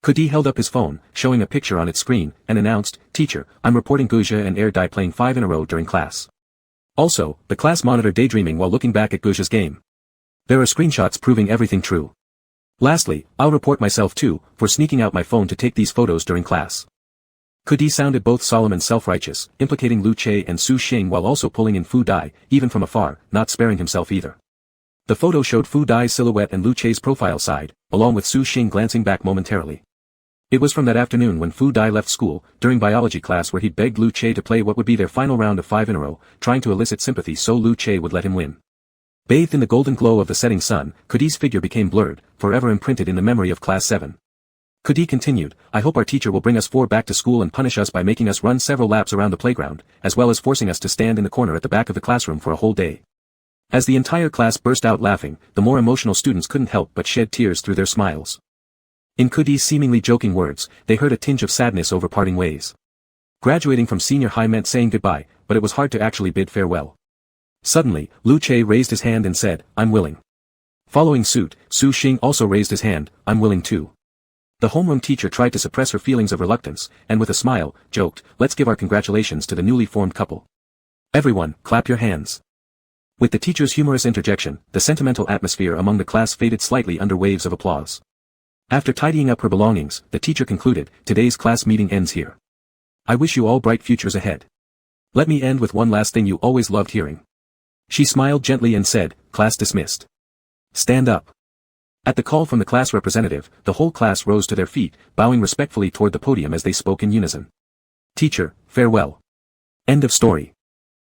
Kudi held up his phone, showing a picture on its screen, and announced, "Teacher, I'm reporting Guja and Air Dai playing 5 in a row during class. Also, the class monitor daydreaming while looking back at Guja's game. There are screenshots proving everything true. Lastly, I'll report myself too, for sneaking out my phone to take these photos during class." Kudi sounded both solemn and self-righteous, implicating Lu Che and Su Xing while also pulling in Fu Dai, even from afar, not sparing himself either. The photo showed Fu Dai's silhouette and Lu Che's profile side, along with Su Xing glancing back momentarily. It was from that afternoon when Fu Dai left school, during biology class where he'd begged Lu Che to play what would be their final round of 5 in a row, trying to elicit sympathy so Lu Che would let him win. Bathed in the golden glow of the setting sun, Kudi's figure became blurred, forever imprinted in the memory of Class 7. Kudi continued, "I hope our teacher will bring us 4 back to school and punish us by making us run several laps around the playground, as well as forcing us to stand in the corner at the back of the classroom for a whole day." As the entire class burst out laughing, the more emotional students couldn't help but shed tears through their smiles. In Kudi's seemingly joking words, they heard a tinge of sadness over parting ways. Graduating from senior high meant saying goodbye, but it was hard to actually bid farewell. Suddenly, Lu Che raised his hand and said, "I'm willing." Following suit, Su Xing also raised his hand, "I'm willing too." The homeroom teacher tried to suppress her feelings of reluctance, and with a smile, joked, "Let's give our congratulations to the newly formed couple. Everyone, clap your hands." With the teacher's humorous interjection, the sentimental atmosphere among the class faded slightly under waves of applause. After tidying up her belongings, the teacher concluded, "Today's class meeting ends here. I wish you all bright futures ahead. Let me end with one last thing you always loved hearing." She smiled gently and said, "Class dismissed. Stand up." At the call from the class representative, the whole class rose to their feet, bowing respectfully toward the podium as they spoke in unison. "Teacher, farewell." End of story.